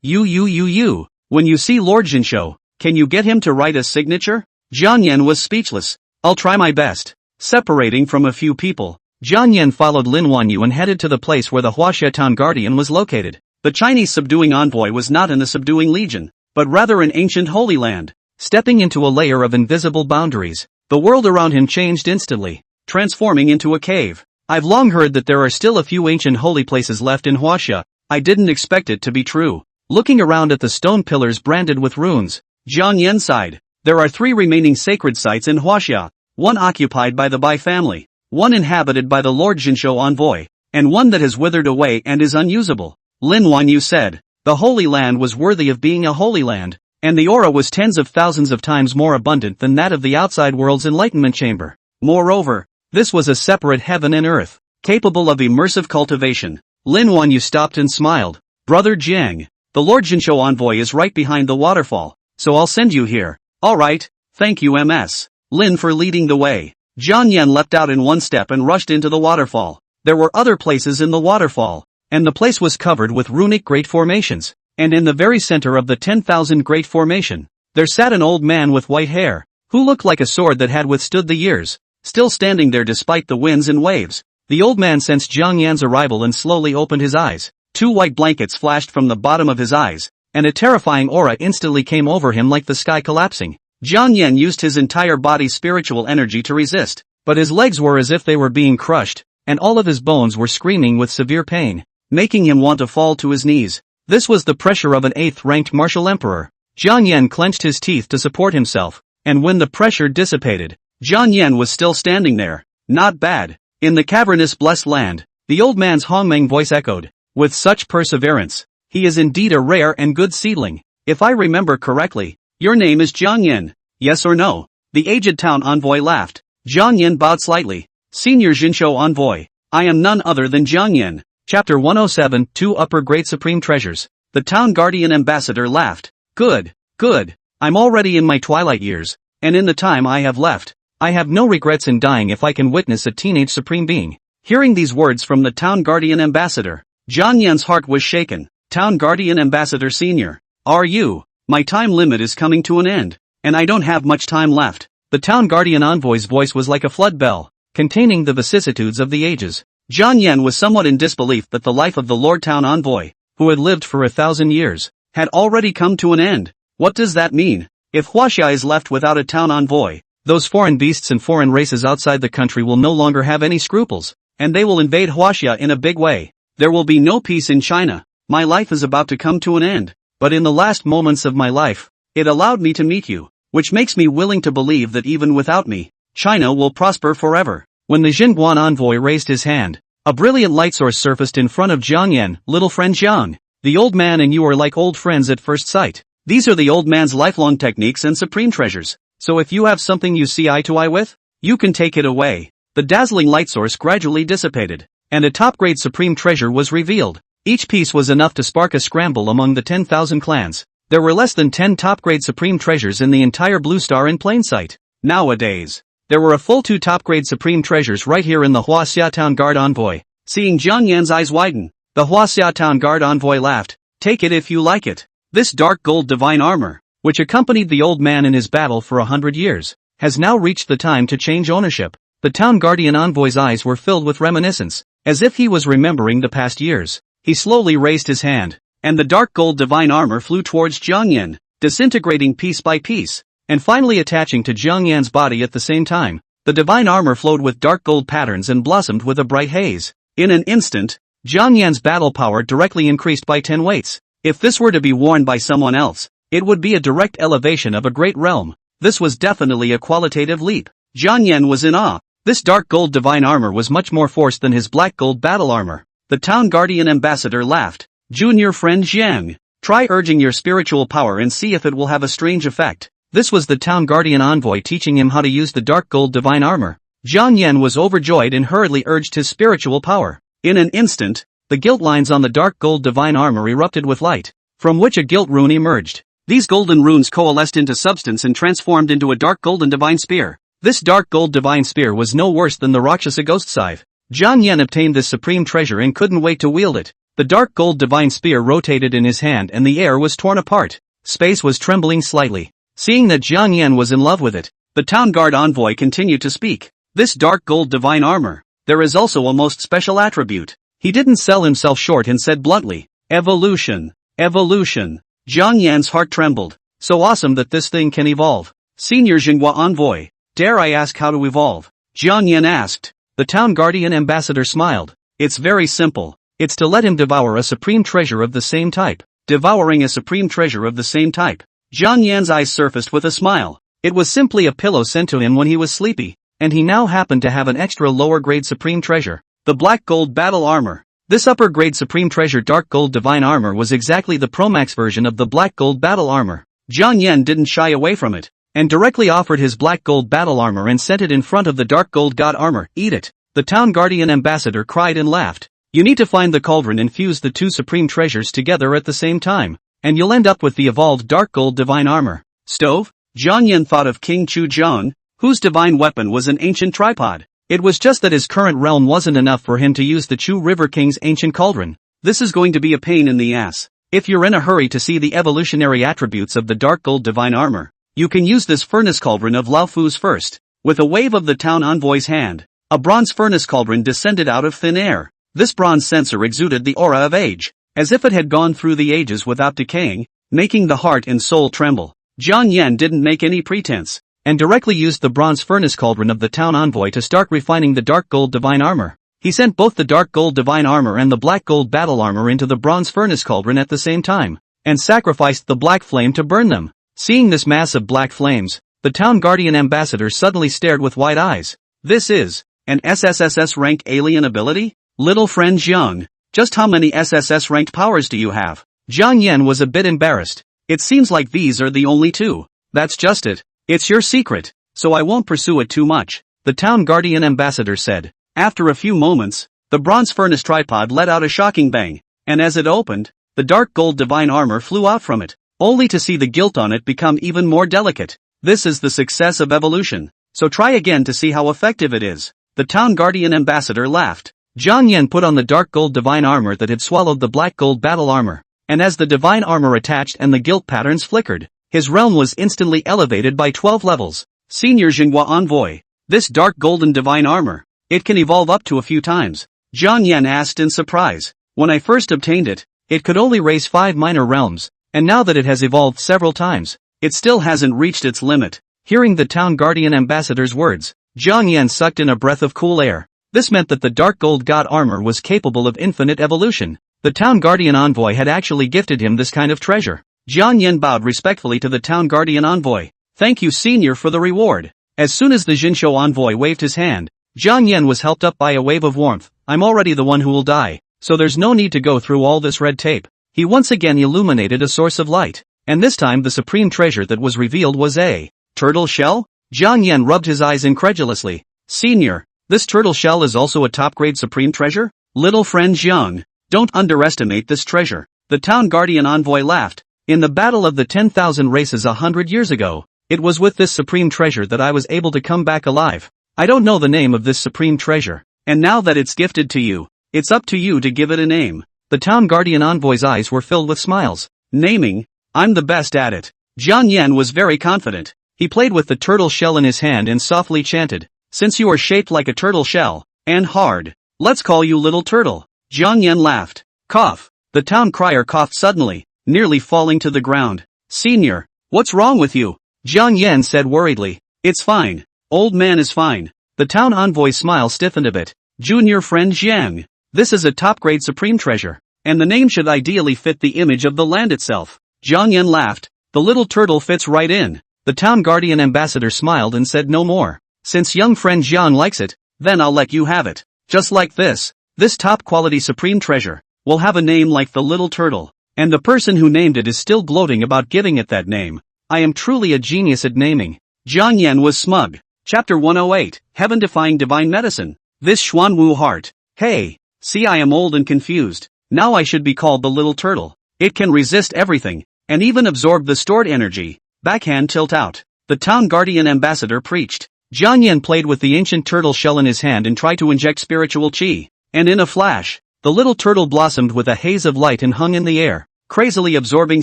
You. When you see Lord Jinsho, can you get him to write a signature? Jiang Yan was speechless. I'll try my best. Separating from a few people, Jiang Yan followed Lin Wanyu and headed to the place where the Huaxia Town Guardian was located. The Chinese subduing envoy was not in the subduing legion, but rather in ancient Holy Land. Stepping into a layer of invisible boundaries, the world around him changed instantly, transforming into a cave. I've long heard that there are still a few ancient holy places left in Huaxia. I didn't expect it to be true. Looking around at the stone pillars branded with runes, Jiang Yan sighed. There are 3 remaining sacred sites in Huaxia, 1 occupied by the Bai family, 1 inhabited by the Lord Jinsho envoy, and 1 that has withered away and is unusable. Lin Wanyu said. The Holy Land was worthy of being a holy land, and the aura was tens of thousands of times more abundant than that of the outside world's Enlightenment chamber. Moreover, this was a separate heaven and earth, capable of immersive cultivation. Lin Wanyu stopped and smiled. Brother Jiang, the Lord Jinsho envoy is right behind the waterfall, so I'll send you here. Alright, thank you Ms. Lin for leading the way. Jiang Yan leapt out in one step and rushed into the waterfall. There were other places in the waterfall, and the place was covered with runic great formations, and in the very center of the 10,000 great formation, there sat an old man with white hair, who looked like a sword that had withstood the years, still standing there despite the winds and waves. The old man sensed Jiang Yan's arrival and slowly opened his eyes. 2 white blankets flashed from the bottom of his eyes, and a terrifying aura instantly came over him like the sky collapsing. Jiang Yan used his entire body's spiritual energy to resist, but his legs were as if they were being crushed, and all of his bones were screaming with severe pain, making him want to fall to his knees. This was the pressure of an 8th-ranked martial emperor. Jiang Yan clenched his teeth to support himself, and when the pressure dissipated, Jiang Yan was still standing there. Not bad. In the cavernous blessed land, the old man's Hongmeng voice echoed. With such perseverance, he is indeed a rare and good seedling. If I remember correctly, your name is Jiang Yan, yes or no? The aged town envoy laughed. Jiang Yan bowed slightly. Senior Jinshou envoy, I am none other than Jiang Yan. Chapter 107, 2 Upper Grade Supreme Treasures. The town guardian ambassador laughed. Good, good. I'm already in my twilight years, and in the time I have left, I have no regrets in dying if I can witness a teenage supreme being. Hearing these words from the town guardian ambassador, Jiang Yan's heart was shaken. Town guardian ambassador senior, are you? My time limit is coming to an end, and I don't have much time left. The town guardian envoy's voice was like a flood bell, containing the vicissitudes of the ages. Jiang Yan was somewhat in disbelief that the life of the Lord Town Envoy, who had lived for 1,000 years, had already come to an end. What does that mean? If Huaxia is left without a town envoy, those foreign beasts and foreign races outside the country will no longer have any scruples, and they will invade Huaxia in a big way. There will be no peace in China. My life is about to come to an end, but in the last moments of my life, it allowed me to meet you, which makes me willing to believe that even without me, China will prosper forever. When the Jingguan envoy raised his hand, a brilliant light source surfaced in front of Jiang Yan. Little friend Jiang, the old man and you are like old friends at first sight. These are the old man's lifelong techniques and supreme treasures, so if you have something you see eye to eye with, you can take it away. The dazzling light source gradually dissipated, and a top-grade supreme treasure was revealed. Each piece was enough to spark a scramble among the 10,000 clans. There were less than 10 top-grade supreme treasures in the entire Blue Star in plain sight. Nowadays, there were a full 2 top-grade supreme treasures right here in the Huaxia Town Guard Envoy. Seeing Jiang Yan's eyes widen, the Huaxia Town Guard Envoy laughed. Take it if you like it. This dark gold divine armor, which accompanied the old man in his battle for 100 years, has now reached the time to change ownership. The Town Guardian Envoy's eyes were filled with reminiscence, as if he was remembering the past years. He slowly raised his hand, and the dark gold divine armor flew towards Jiang Yan, disintegrating piece by piece, and finally attaching to Jiang Yan's body at the same time. The divine armor flowed with dark gold patterns and blossomed with a bright haze. In an instant, Jiang Yan's battle power directly increased by 10 weights. If this were to be worn by someone else, it would be a direct elevation of a great realm. This was definitely a qualitative leap. Jiang Yan was in awe. This dark gold divine armor was much more force than his black gold battle armor. The town guardian ambassador laughed. Junior friend Jiang, try urging your spiritual power and see if it will have a strange effect. This was the town guardian envoy teaching him how to use the dark gold divine armor. Jiang Yan was overjoyed and hurriedly urged his spiritual power. In an instant, the gilt lines on the dark gold divine armor erupted with light, from which a gilt rune emerged. These golden runes coalesced into substance and transformed into a dark golden divine spear. This dark gold divine spear was no worse than the Rakshasa ghost scythe. Jiang Yan obtained this supreme treasure and couldn't wait to wield it. The dark gold divine spear rotated in his hand and the air was torn apart. Space was trembling slightly. Seeing that Jiang Yan was in love with it, the town guard envoy continued to speak. This dark gold divine armor, there is also a most special attribute. He didn't sell himself short and said bluntly, evolution, evolution. Jiang Yan's heart trembled. So awesome that this thing can evolve. Senior Jinhua envoy, dare I ask how to evolve? Jiang Yan asked. The town guardian ambassador smiled. It's very simple. It's to let him devour a supreme treasure of the same type. Devouring a supreme treasure of the same type. Jiang Yan's eyes surfaced with a smile. It was simply a pillow sent to him when he was sleepy, and he now happened to have an extra lower grade supreme treasure. The black gold battle armor. This upper grade supreme treasure dark gold divine armor was exactly the Pro-Max version of the black gold battle armor. Jiang Yan didn't shy away from it, and directly offered his black gold battle armor and set it in front of the dark gold god armor. Eat it. The town guardian ambassador cried and laughed. You need to find the cauldron and fuse the 2 supreme treasures together at the same time, and you'll end up with the evolved dark gold divine armor. Stove? Jiang Yan thought of King Chu Zhang, whose divine weapon was an ancient tripod. It was just that his current realm wasn't enough for him to use the Chu River King's ancient cauldron. This is going to be a pain in the ass. If you're in a hurry to see the evolutionary attributes of the dark gold divine armor, you can use this furnace cauldron of Lao Fu's first. With a wave of the town envoy's hand, a bronze furnace cauldron descended out of thin air. This bronze censer exuded the aura of age. as if it had gone through the ages without decaying, making the heart and soul tremble. Jiang Yan didn't make any pretense, and directly used the bronze furnace cauldron of the town envoy to start refining the dark gold divine armor. He sent both the dark gold divine armor and the black gold battle armor into the bronze furnace cauldron at the same time, and sacrificed the black flame to burn them. Seeing this mass of black flames, the town guardian ambassador suddenly stared with wide eyes. This is an SSS rank alien ability? Little friend Jiang, just how many SSS ranked powers do you have? Jiang Yan was a bit embarrassed. It seems like these are the only two. That's just it. It's your secret, so I won't pursue it too much, the town guardian ambassador said. After a few moments, the bronze furnace tripod let out a shocking bang, and as it opened, the dark gold divine armor flew out from it, only to see the gilt on it become even more delicate. This is the success of evolution, so try again to see how effective it is. The town guardian ambassador laughed. Jiang Yan put on the dark gold divine armor that had swallowed the black gold battle armor, and as the divine armor attached and the gilt patterns flickered, his realm was instantly elevated by 12 levels. Senior Jinhua Envoy, this dark golden divine armor, it can evolve up to a few times. Jiang Yan asked in surprise. When I first obtained it, it could only raise 5 minor realms, and now that it has evolved several times, it still hasn't reached its limit. Hearing the town guardian ambassador's words, Jiang Yan sucked in a breath of cool air. This meant that the dark gold god armor was capable of infinite evolution. The town guardian envoy had actually gifted him this kind of treasure. Jiang Yan bowed respectfully to the town guardian envoy. Thank you, senior, for the reward. As soon as the Jinshou envoy waved his hand, Jiang Yan was helped up by a wave of warmth. I'm already the one who will die, so there's no need to go through all this red tape. He once again illuminated a source of light, and this time the supreme treasure that was revealed was a turtle shell? Jiang Yan rubbed his eyes incredulously. Senior, this turtle shell is also a top-grade supreme treasure? Little friend Jiang, don't underestimate this treasure. The town guardian envoy laughed. In the battle of the 10,000 races 100 years ago, it was with this supreme treasure that I was able to come back alive. I don't know the name of this supreme treasure, and now that it's gifted to you, it's up to you to give it a name. The town guardian envoy's eyes were filled with smiles. Naming? I'm the best at it. Jiang Yan was very confident. He played with the turtle shell in his hand and softly chanted, since you are shaped like a turtle shell, and hard, let's call you Little Turtle. Jiang Yan laughed. Cough. The town crier coughed suddenly, nearly falling to the ground. Senior, what's wrong with you? Jiang Yan said worriedly. It's fine. Old man is fine. The town envoy's smile stiffened a bit. Junior friend Jiang, this is a top-grade supreme treasure, and the name should ideally fit the image of the land itself. Jiang Yan laughed. The little turtle fits right in. The town guardian ambassador smiled and said no more. Since young friend Jiang likes it, then I'll let you have it. Just like this. This top-quality supreme treasure will have a name like the Little Turtle, and the person who named it is still gloating about giving it that name. I am truly a genius at naming. Jiang Yan was smug. Chapter 108, Heaven-Defying Divine Medicine. This Xuanwu heart. Hey, see, I am old and confused. Now I should be called the Little Turtle. It can resist everything, and even absorb the stored energy. Backhand tilt out. The town guardian ambassador preached. Jiang Yan played with the ancient turtle shell in his hand and tried to inject spiritual qi. And in a flash, the little turtle blossomed with a haze of light and hung in the air, crazily absorbing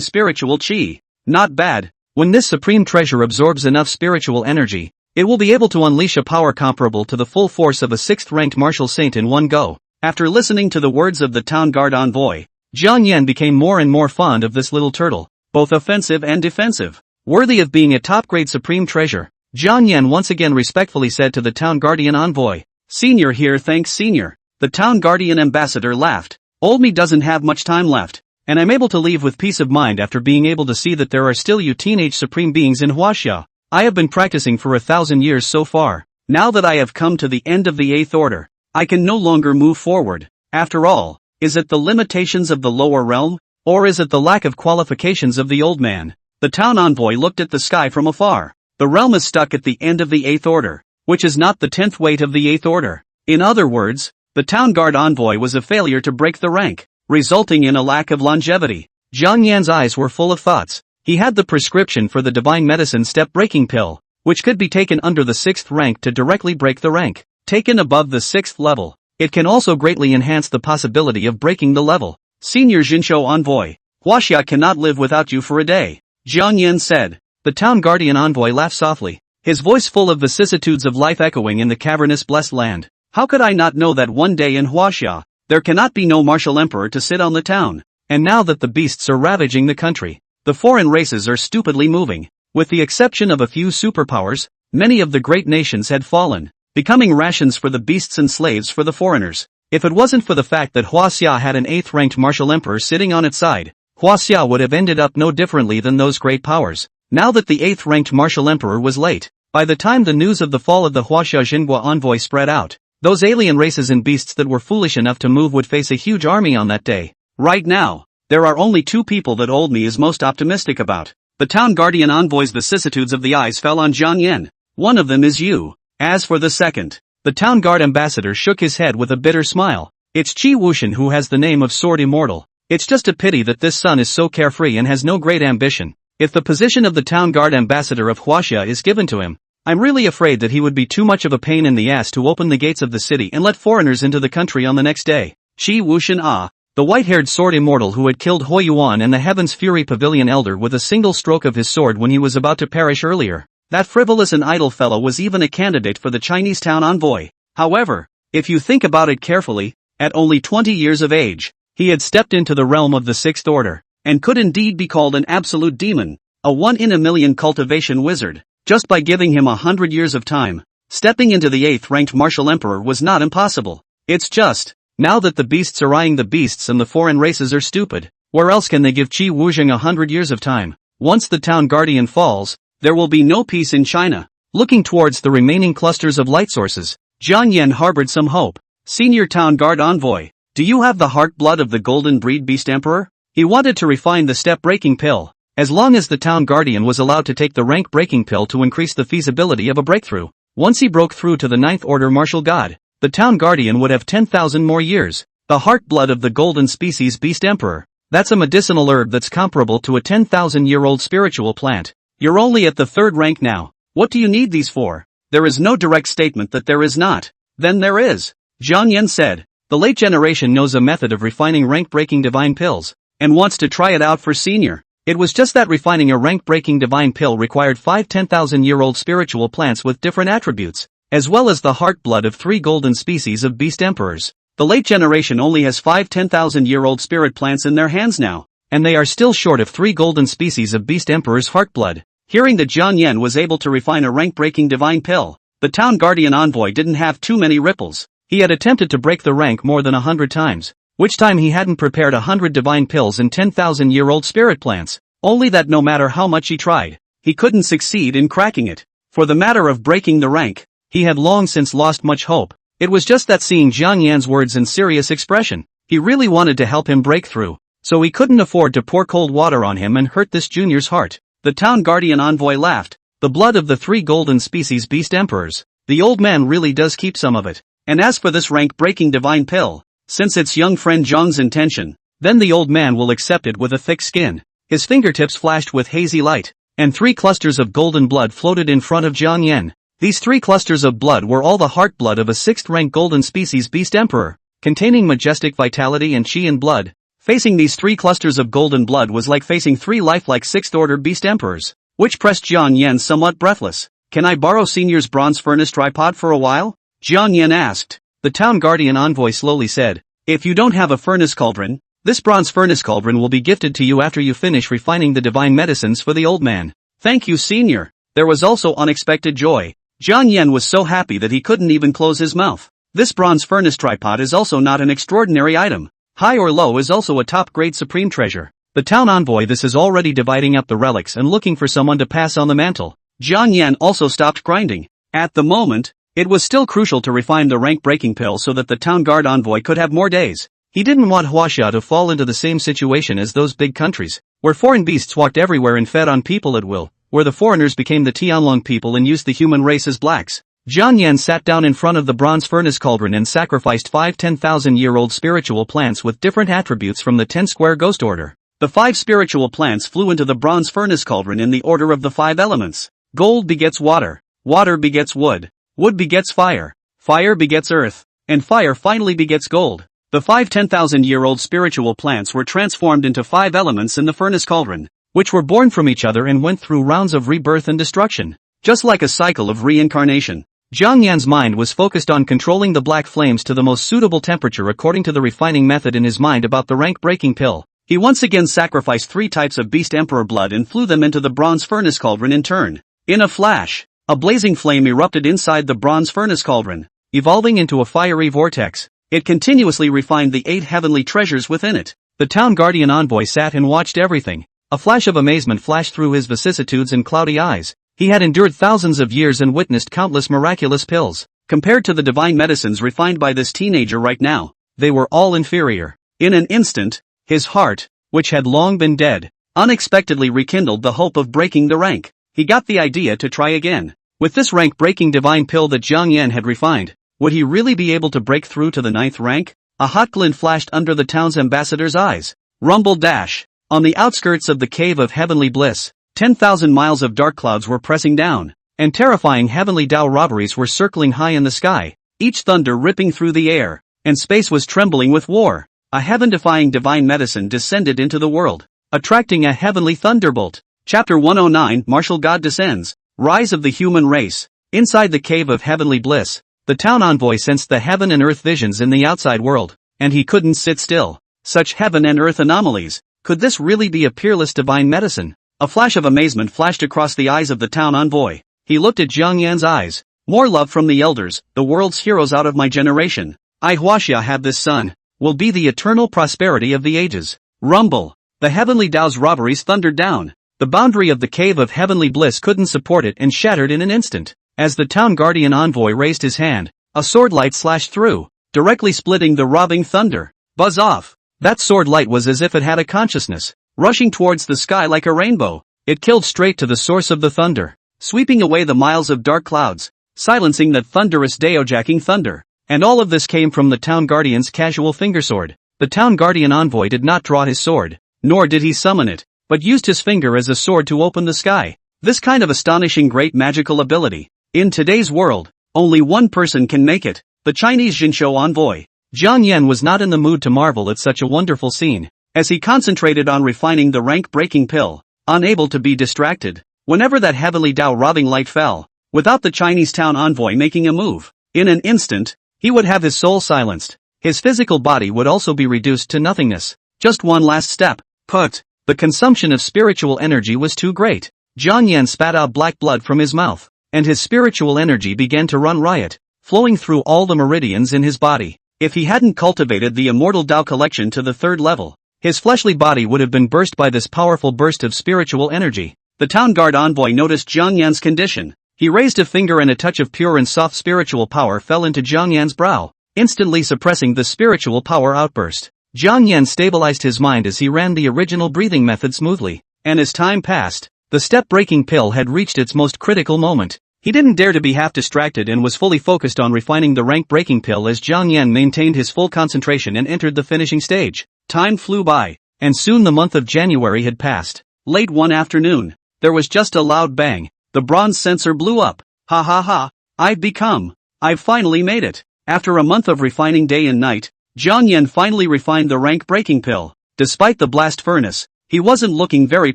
spiritual qi. Not bad. When this supreme treasure absorbs enough spiritual energy, it will be able to unleash a power comparable to the full force of a 6th-ranked martial saint in one go. After listening to the words of the town guard envoy, Jiang Yan became more and more fond of this little turtle, both offensive and defensive. Worthy of being a top-grade supreme treasure, Jiang Yan once again respectfully said to the town guardian envoy. Senior here, thanks senior. The town guardian ambassador laughed. Old me doesn't have much time left, and I'm able to leave with peace of mind after being able to see that there are still you teenage supreme beings in Huaxia. I have been practicing for 1,000 years so far. Now that I have come to the end of the 8th order, I can no longer move forward. After all, is it the limitations of the lower realm, or is it the lack of qualifications of the old man? The town envoy looked at the sky from afar. The realm is stuck at the end of the 8th order, which is not the 10th weight of the 8th order. In other words, the town guard envoy was a failure to break the rank, resulting in a lack of longevity. Jiang Yan's eyes were full of thoughts. He had the prescription for the divine medicine step-breaking pill, which could be taken under the 6th rank to directly break the rank. Taken above the 6th level, it can also greatly enhance the possibility of breaking the level. Senior Jinshou envoy, Huaxia cannot live without you for a day, Jiang Yan said. The town guardian envoy laughed softly, his voice full of vicissitudes of life echoing in the cavernous blessed land. How could I not know that one day in Huaxia, there cannot be no martial emperor to sit on the town? and now that the beasts are ravaging the country, the foreign races are stupidly moving. With the exception of a few superpowers, many of the great nations had fallen, becoming rations for the beasts and slaves for the foreigners. If it wasn't for the fact that Huaxia had an 8th-ranked martial emperor sitting on its side, Huaxia would have ended up no differently than those great powers. Now that the 8th-ranked martial emperor was late, by the time the news of the fall of the Huaxia Jinhua envoy spread out, those alien races and beasts that were foolish enough to move would face a huge army on that day. Right now, there are only 2 people that Old Me is most optimistic about. The town guardian envoy's vicissitudes of the eyes fell on Jiang Yan. One of them is you. As for the second, the town guard ambassador shook his head with a bitter smile. It's Qi Wuxian who has the name of Sword Immortal. It's just a pity that this son is so carefree and has no great ambition. If the position of the town guard ambassador of Huaxia is given to him, I'm really afraid that he would be too much of a pain in the ass to open the gates of the city and let foreigners into the country on the next day. Qi Wuxian the white-haired sword immortal who had killed Hou Yuan and the Heaven's Fury Pavilion elder with a single stroke of his sword when he was about to perish earlier. That frivolous and idle fellow was even a candidate for the Chinese town envoy. However, if you think about it carefully, at only 20 years of age, he had stepped into the realm of the Sixth Order, and could indeed be called an absolute demon, a 1-in-a-million cultivation wizard, just by giving him 100 years of time. Stepping into the 8th-ranked martial emperor was not impossible. It's just, now that the beasts are eyeing the beasts and the foreign races are stupid, where else can they give Qi Wuxian 100 years of time? Once the town guardian falls, there will be no peace in China. Looking towards the remaining clusters of light sources, Jiang Yan harbored some hope. Senior town guard envoy, do you have the heart blood of the golden breed beast emperor? He wanted to refine the step-breaking pill. As long as the town guardian was allowed to take the rank-breaking pill to increase the feasibility of a breakthrough. Once he broke through to the 9th order martial god, the town guardian would have 10,000 more years. The heart blood of the golden species beast emperor. That's a medicinal herb that's comparable to a 10,000-year-old spiritual plant. You're only at the 3rd rank now. What do you need these for? There is no direct statement that there is not. Then there is. Jiang Yan said. The late generation knows a method of refining rank-breaking divine pills, and wants to try it out for senior. It was just that refining a rank-breaking divine pill required 5 10,000-year-old spiritual plants with different attributes, as well as the heart blood of 3 golden species of beast emperors. The late generation only has 5 10,000-year-old spirit plants in their hands now, and they are still short of 3 golden species of beast emperor's heart blood. Hearing that Jiang Yan was able to refine a rank-breaking divine pill, the town guardian envoy didn't have too many ripples. He had attempted to break the rank more than 100 times, which time he hadn't prepared 100 divine pills and 10,000-year-old spirit plants. Only that no matter how much he tried, he couldn't succeed in cracking it. For the matter of breaking the rank, he had long since lost much hope. It was just that seeing Jiang Yan's words and serious expression, he really wanted to help him break through, so he couldn't afford to pour cold water on him and hurt this junior's heart. The town guardian envoy laughed. The blood of the 3 golden species beast emperors. The old man really does keep some of it. And as for this rank-breaking divine pill, since it's young friend Zhang's intention, then the old man will accept it with a thick skin. His fingertips flashed with hazy light, and 3 clusters of golden blood floated in front of Jiang Yan. These 3 clusters of blood were all the heart blood of a 6th-rank golden species beast emperor, containing majestic vitality and chi and blood. Facing these 3 clusters of golden blood was like facing 3 lifelike 6th-order beast emperors, which pressed Jiang Yan somewhat breathless. Can I borrow senior's bronze furnace tripod for a while? Jiang Yan asked. The town guardian envoy slowly said, if you don't have a furnace cauldron, this bronze furnace cauldron will be gifted to you after you finish refining the divine medicines for the old man. Thank you, senior. There was also unexpected joy. Jiang Yan was so happy that he couldn't even close his mouth. This bronze furnace tripod is also not an extraordinary item. High or low is also a top-grade supreme treasure. The town envoy this is already dividing up the relics and looking for someone to pass on the mantle. Jiang Yan also stopped grinding. At the moment, it was still crucial to refine the rank-breaking pill so that the town guard envoy could have more days. He didn't want Huaxia to fall into the same situation as those big countries, where foreign beasts walked everywhere and fed on people at will, where the foreigners became the Tianlong people and used the human race as blacks. Jiang Yan sat down in front of the bronze furnace cauldron and sacrificed 5 10,000-year-old spiritual plants with different attributes from the 10-square ghost order. The 5 spiritual plants flew into the bronze furnace cauldron in the order of the 5 elements. Gold begets water, water begets wood, wood begets fire, fire begets earth, and fire finally begets gold. The 5 10,000-year-old spiritual plants were transformed into 5 elements in the furnace cauldron, which were born from each other and went through rounds of rebirth and destruction, just like a cycle of reincarnation. Jiang Yan's mind was focused on controlling the black flames to the most suitable temperature according to the refining method in his mind about the rank-breaking pill. He once again sacrificed 3 types of beast emperor blood and flew them into the bronze furnace cauldron in turn. In a flash, a blazing flame erupted inside the bronze furnace cauldron, evolving into a fiery vortex. It continuously refined the 8 heavenly treasures within it. The town guardian envoy sat and watched everything. A flash of amazement flashed through his vicissitudes and cloudy eyes. He had endured thousands of years and witnessed countless miraculous pills. Compared to the divine medicines refined by this teenager right now, they were all inferior. In an instant, his heart, which had long been dead, unexpectedly rekindled the hope of breaking the rank. He got the idea to try again. With this rank-breaking divine pill that Jiang Yan had refined, would he really be able to break through to the 9th rank? A hot glint flashed under the town's ambassador's eyes. Rumble dash. On the outskirts of the cave of heavenly bliss, 10,000 miles of dark clouds were pressing down, and terrifying heavenly Tao robberies were circling high in the sky, each thunder ripping through the air, and space was trembling with war. A heaven-defying divine medicine descended into the world, attracting a heavenly thunderbolt. Chapter 109 Martial God Descends, Rise of the Human Race. Inside the cave of heavenly bliss, the town envoy sensed the heaven and earth visions in the outside world, and he couldn't sit still. Such heaven and earth anomalies. Could this really be a peerless divine medicine? A flash of amazement flashed across the eyes of the town envoy. He looked at Jiang Yan's eyes. More love from the elders, the world's heroes out of my generation. I Huaxia have this son, will be the eternal prosperity of the ages. Rumble. The heavenly Tao's robberies thundered down. The boundary of the cave of heavenly bliss couldn't support it and shattered in an instant. As the town guardian envoy raised his hand, a sword light slashed through, directly splitting the robbing thunder. Buzz off. That sword light was as if it had a consciousness, rushing towards the sky like a rainbow. It killed straight to the source of the thunder, sweeping away the miles of dark clouds, silencing that thunderous Dao-jacking thunder. And all of this came from the town guardian's casual fingersword. The town guardian envoy did not draw his sword, nor did he summon it, but used his finger as a sword to open the sky. This kind of astonishing great magical ability, in today's world, only one person can make it, the Chinese Jinshou envoy. Jiang Yan was not in the mood to marvel at such a wonderful scene, as he concentrated on refining the rank-breaking pill, unable to be distracted. Whenever that heavenly Tao robbing light fell, without the Chinese town envoy making a move, in an instant, he would have his soul silenced. His physical body would also be reduced to nothingness. Just one last step. But the consumption of spiritual energy was too great. Jiang Yan spat out black blood from his mouth, and his spiritual energy began to run riot, flowing through all the meridians in his body. If he hadn't cultivated the immortal Tao collection to the 3rd level, his fleshly body would have been burst by this powerful burst of spiritual energy. The town guard envoy noticed Jiang Yan's condition. He raised a finger and a touch of pure and soft spiritual power fell into Jiang Yan's brow, instantly suppressing the spiritual power outburst. Jiang Yan stabilized his mind as he ran the original breathing method smoothly, and as time passed, the step-breaking pill had reached its most critical moment. He didn't dare to be half distracted and was fully focused on refining the rank-breaking pill as Jiang Yan maintained his full concentration and entered the finishing stage. Time flew by, and soon the month of January had passed. Late one afternoon, there was just a loud bang. The bronze sensor blew up. Ha ha ha, I've finally made it. After a month of refining day and night, Jiang Yan finally refined the rank-breaking pill. Despite the blast furnace, he wasn't looking very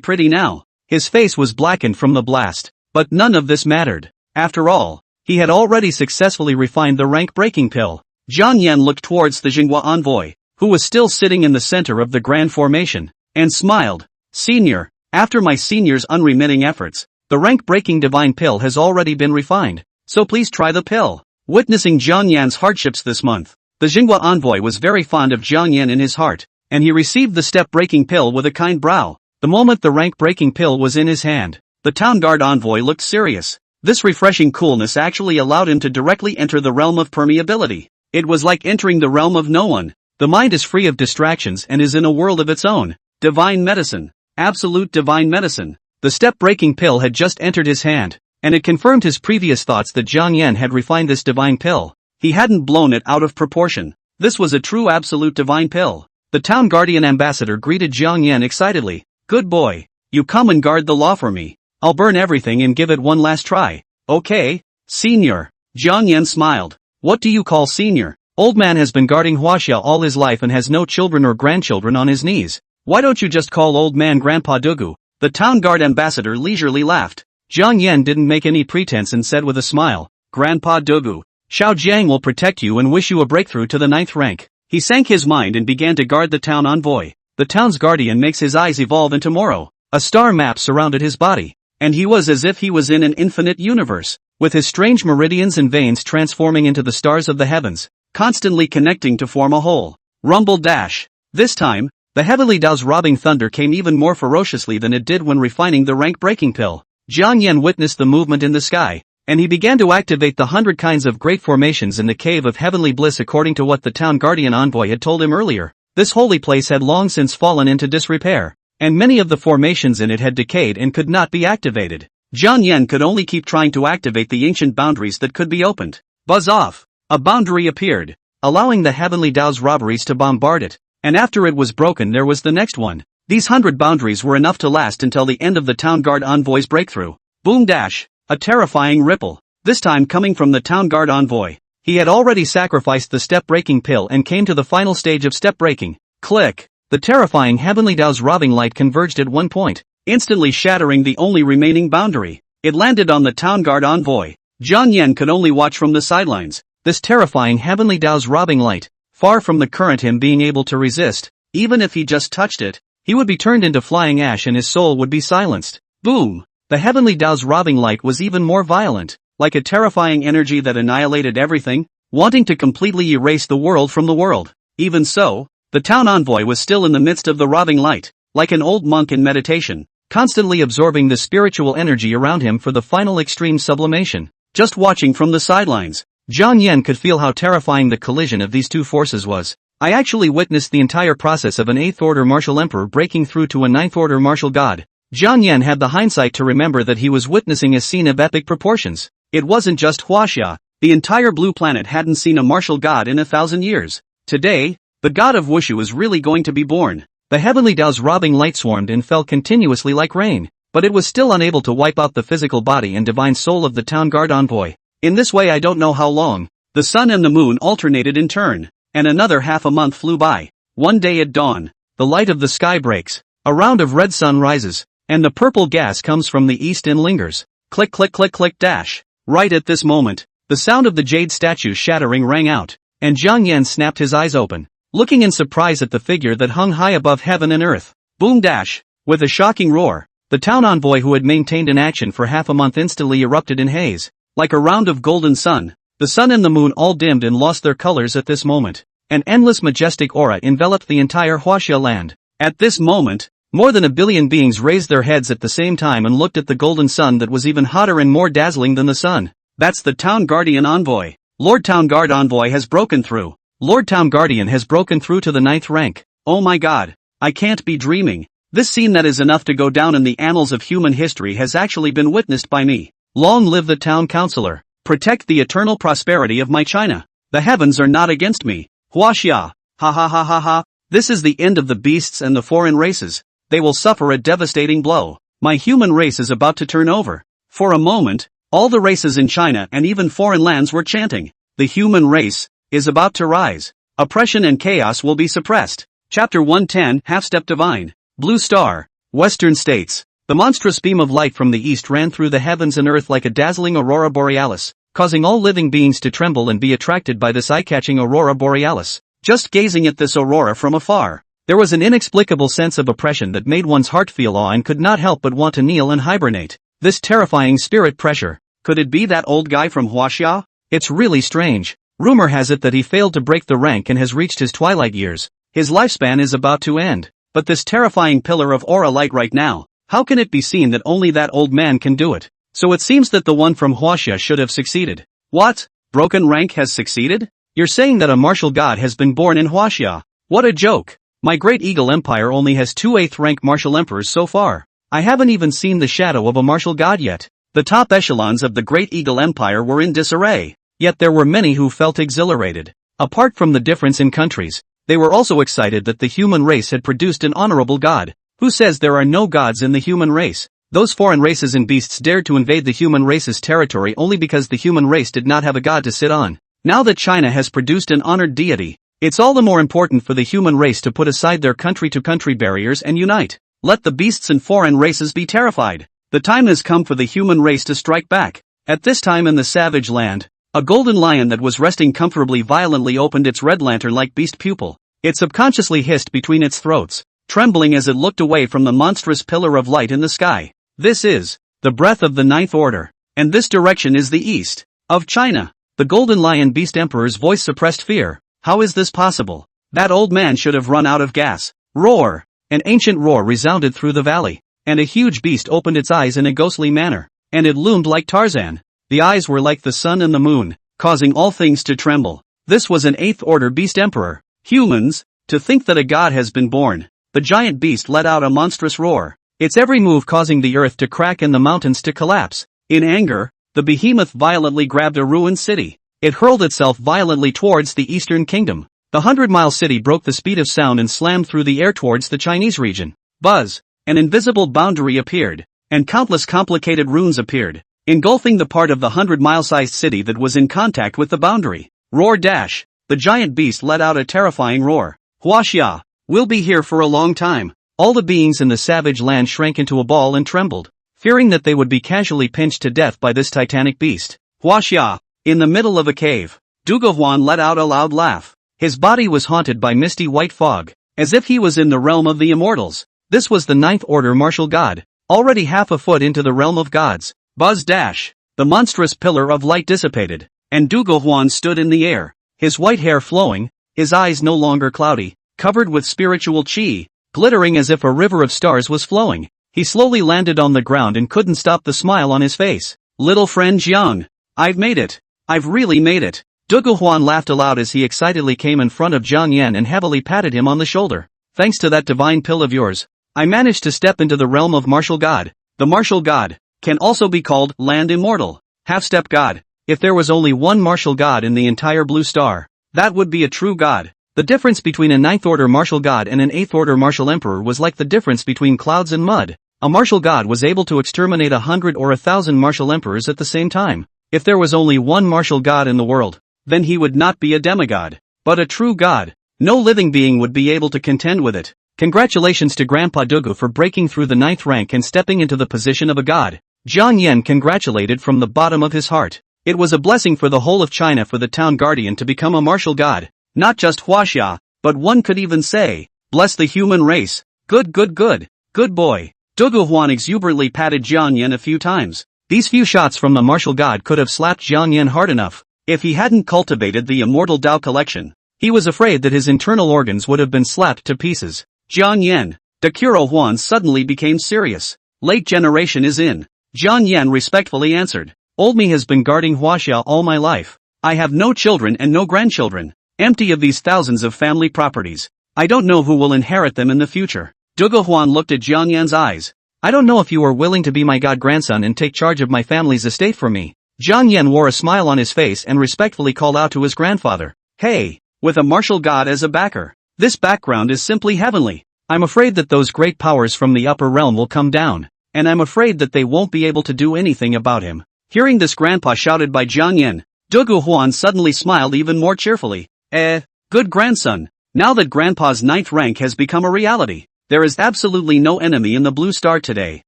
pretty now. His face was blackened from the blast, but none of this mattered. After all, he had already successfully refined the rank-breaking pill. Jiang Yan looked towards the Jinghua envoy, who was still sitting in the center of the grand formation, and smiled. Senior, after my senior's unremitting efforts, the rank-breaking divine pill has already been refined, so please try the pill. Witnessing Jiang Yan's hardships this month, the Jinghua envoy was very fond of Jiang Yan in his heart, and he received the step-breaking pill with a kind brow. The moment the rank-breaking pill was in his hand, the town guard envoy looked serious. This refreshing coolness actually allowed him to directly enter the realm of permeability. It was like entering the realm of no one. The mind is free of distractions and is in a world of its own. Divine medicine. Absolute divine medicine. The step-breaking pill had just entered his hand, and it confirmed his previous thoughts that Jiang Yan had refined this divine pill. He hadn't blown it out of proportion. This was a true absolute divine pill. The town guardian ambassador greeted Jiang Yan excitedly. Good boy. You come and guard the law for me. I'll burn everything and give it one last try. Okay, senior. Jiang Yan smiled. What do you call senior? Old man has been guarding Huaxia all his life and has no children or grandchildren on his knees. Why don't you just call old man Grandpa Dugu? The town guard ambassador leisurely laughed. Jiang Yan didn't make any pretense and said with a smile, Grandpa Dugu, Xiao Jiang will protect you and wish you a breakthrough to the 9th rank. He sank his mind and began to guard the town envoy. the town's guardian makes his eyes evolve into Moro. A star map surrounded his body, and he was as if he was in an infinite universe, with his strange meridians and veins transforming into the stars of the heavens, constantly connecting to form a whole. Rumble dash. This time, the heavenly Tao's robbing thunder came even more ferociously than it did when refining the rank-breaking pill. Jiang Yan witnessed the movement in the sky, and he began to activate the 100 kinds of great formations in the cave of heavenly bliss according to what the town guardian envoy had told him earlier. This holy place had long since fallen into disrepair, and many of the formations in it had decayed and could not be activated. Jiang Yan could only keep trying to activate the ancient boundaries that could be opened. Buzz off! A boundary appeared, allowing the heavenly Tao's robberies to bombard it, and after it was broken there was the next one. These 100 boundaries were enough to last until the end of the town guard envoy's breakthrough. Boom dash! A terrifying ripple, this time coming from the town guard envoy. He had already sacrificed the step-breaking pill and came to the final stage of step-breaking. Click! The terrifying heavenly Tao's robbing light converged at one point, instantly shattering the only remaining boundary. It landed on the town guard envoy. Jiang Yan could only watch from the sidelines. This terrifying heavenly Tao's robbing light, far from the current him being able to resist, even if he just touched it, he would be turned into flying ash and his soul would be silenced. Boom! The heavenly Tao's robbing light was even more violent, like a terrifying energy that annihilated everything, wanting to completely erase the world from the world. Even so, the town envoy was still in the midst of the robbing light, like an old monk in meditation, constantly absorbing the spiritual energy around him for the final extreme sublimation. Just watching from the sidelines, Jiang Yan could feel how terrifying the collision of these two forces was. I actually witnessed the entire process of an 8th order martial emperor breaking through to a 9th order martial god. Jiang Yan had the hindsight to remember that he was witnessing a scene of epic proportions. It wasn't just Huaxia, the entire blue planet hadn't seen a martial god in 1,000 years. Today, the god of Wushu is really going to be born. The heavenly Tao's robbing light swarmed and fell continuously like rain, but it was still unable to wipe out the physical body and divine soul of the town guard envoy. In this way I don't know how long. The sun and the moon alternated in turn, and another half a month flew by. One day at dawn, the light of the sky breaks, a round of red sun rises, and the purple gas comes from the east and lingers. Click click click click dash. Right at this moment, the sound of the jade statue shattering rang out, and Jiang Yan snapped his eyes open, looking in surprise at the figure that hung high above heaven and earth. Boom dash! With a shocking roar, the town envoy who had maintained inaction for half a month instantly erupted in haze. Like a round of golden sun, the sun and the moon all dimmed and lost their colors at this moment. An endless majestic aura enveloped the entire Huaxia land. At this moment, more than 1 billion beings raised their heads at the same time and looked at the golden sun that was even hotter and more dazzling than the sun. That's the town guardian envoy. Lord Town Guard envoy has broken through. Lord Town Guardian has broken through to the 9th rank. Oh my god, I can't be dreaming. This scene that is enough to go down in the annals of human history has actually been witnessed by me. Long live the town councillor. Protect the eternal prosperity of my China. The heavens are not against me. Huaxia. Ha ha ha ha ha. This is the end of the beasts and the foreign races. They will suffer a devastating blow. My human race is about to turn over. For a moment, all the races in China and even foreign lands were chanting. The human race is about to rise. Oppression and chaos will be suppressed. Chapter 110, Half-Step Divine. Blue Star. Western States. The monstrous beam of light from the east ran through the heavens and earth like a dazzling aurora borealis, causing all living beings to tremble and be attracted by this eye-catching aurora borealis. Just gazing at this aurora from afar, there was an inexplicable sense of oppression that made one's heart feel awe and could not help but want to kneel and hibernate. This terrifying spirit pressure. Could it be that old guy from Huaxia? It's really strange. Rumor has it that he failed to break the rank and has reached his twilight years. His lifespan is about to end. But this terrifying pillar of aura light right now, how can it be seen that only that old man can do it? So it seems that the one from Huaxia should have succeeded. What? Broken rank has succeeded? You're saying that a martial god has been born in Huaxia? What a joke! My great eagle empire only has 2 8th rank martial emperors so far. I haven't even seen the shadow of a martial god yet. The top echelons of the great eagle empire were in disarray. Yet there were many who felt exhilarated. Apart from the difference in countries, they were also excited that the human race had produced an honorable god. Who says there are no gods in the human race? Those foreign races and beasts dared to invade the human race's territory only because the human race did not have a god to sit on. Now that China has produced an honored deity, it's all the more important for the human race to put aside their country-to-country barriers and unite. Let the beasts and foreign races be terrified. The time has come for the human race to strike back. At this time in the savage land, a golden lion that was resting comfortably violently opened its red lantern-like beast pupil. It subconsciously hissed between its throats. trembling as it looked away from the monstrous pillar of light in the sky. This is the breath of the Ninth Order, and this direction is the east of China. The Golden Lion Beast Emperor's voice suppressed fear. How is this possible? That old man should have run out of gas. Roar! An ancient roar resounded through the valley, and a huge beast opened its eyes in a ghostly manner, and it loomed like Tarzan. The eyes were like the sun and the moon, causing all things to tremble. This was an Eighth Order Beast Emperor. Humans, to think that a god has been born. The giant beast let out a monstrous roar, its every move causing the earth to crack and the mountains to collapse. In anger, the behemoth violently grabbed a ruined city. It hurled itself violently towards the Eastern Kingdom. The 100-mile city broke the speed of sound and slammed through the air towards the Chinese region. Buzz! An invisible boundary appeared, and countless complicated runes appeared, engulfing the part of the 100-mile-sized city that was in contact with the boundary. Roar dash! The giant beast let out a terrifying roar. Huaxia! We'll be here for a long time. All the beings in the savage land shrank into a ball and trembled, fearing that they would be casually pinched to death by this titanic beast. Huaxia! In the middle of a cave, Duguhuan let out a loud laugh. His body was haunted by misty white fog, as if he was in the realm of the immortals. This was the Ninth Order martial god, already half a foot into the realm of gods. Buzz dash! The monstrous pillar of light dissipated, and Duguhuan stood in the air, his white hair flowing, his eyes no longer cloudy, covered with spiritual chi, glittering as if a river of stars was flowing. He slowly landed on the ground and couldn't stop the smile on his face. Little friend Jiang, I've made it. I've really made it. Duguhuan laughed aloud as he excitedly came in front of Jiang Yan and heavily patted him on the shoulder. Thanks to that divine pill of yours, I managed to step into the realm of martial god. The martial god can also be called land immortal, half-step god. If there was only one martial god in the entire blue star, that would be a true god. The difference between a Ninth Order martial god and an Eighth Order martial emperor was like the difference between clouds and mud. A martial god was able to exterminate 100 or 1,000 martial emperors at the same time. If there was only one martial god in the world, then he would not be a demigod, but a true god. No living being would be able to contend with it. Congratulations to Grandpa Dugu for breaking through the 9th rank and stepping into the position of a god. Jiang Yan congratulated from the bottom of his heart. It was a blessing for the whole of China for the town guardian to become a martial god. Not just Huaxia, but one could even say, bless the human race. Good boy. Duguhuan exuberantly patted Jiang Yan a few times. These few shots from the martial god could have slapped Jiang Yan hard enough. If he hadn't cultivated the immortal Dao collection, he was afraid that his internal organs would have been slapped to pieces. Jiang Yan, Dakuro Huan suddenly became serious. Late generation is in. Jiang Yan respectfully answered. Old me has been guarding Huaxia all my life. I have no children and no grandchildren. Empty of these thousands of family properties. I don't know who will inherit them in the future. Duguhuan looked at Jiang Yan's eyes. I don't know if you are willing to be my god-grandson and take charge of my family's estate for me. Jiang Yan wore a smile on his face and respectfully called out to his grandfather. Hey, with a martial god as a backer. This background is simply heavenly. I'm afraid that those great powers from the upper realm will come down, and I'm afraid that they won't be able to do anything about him. Hearing this, grandpa shouted by Jiang Yan. Duguhuan suddenly smiled even more cheerfully. Good grandson. Now that grandpa's 9th rank has become a reality, there is absolutely no enemy in the blue star today,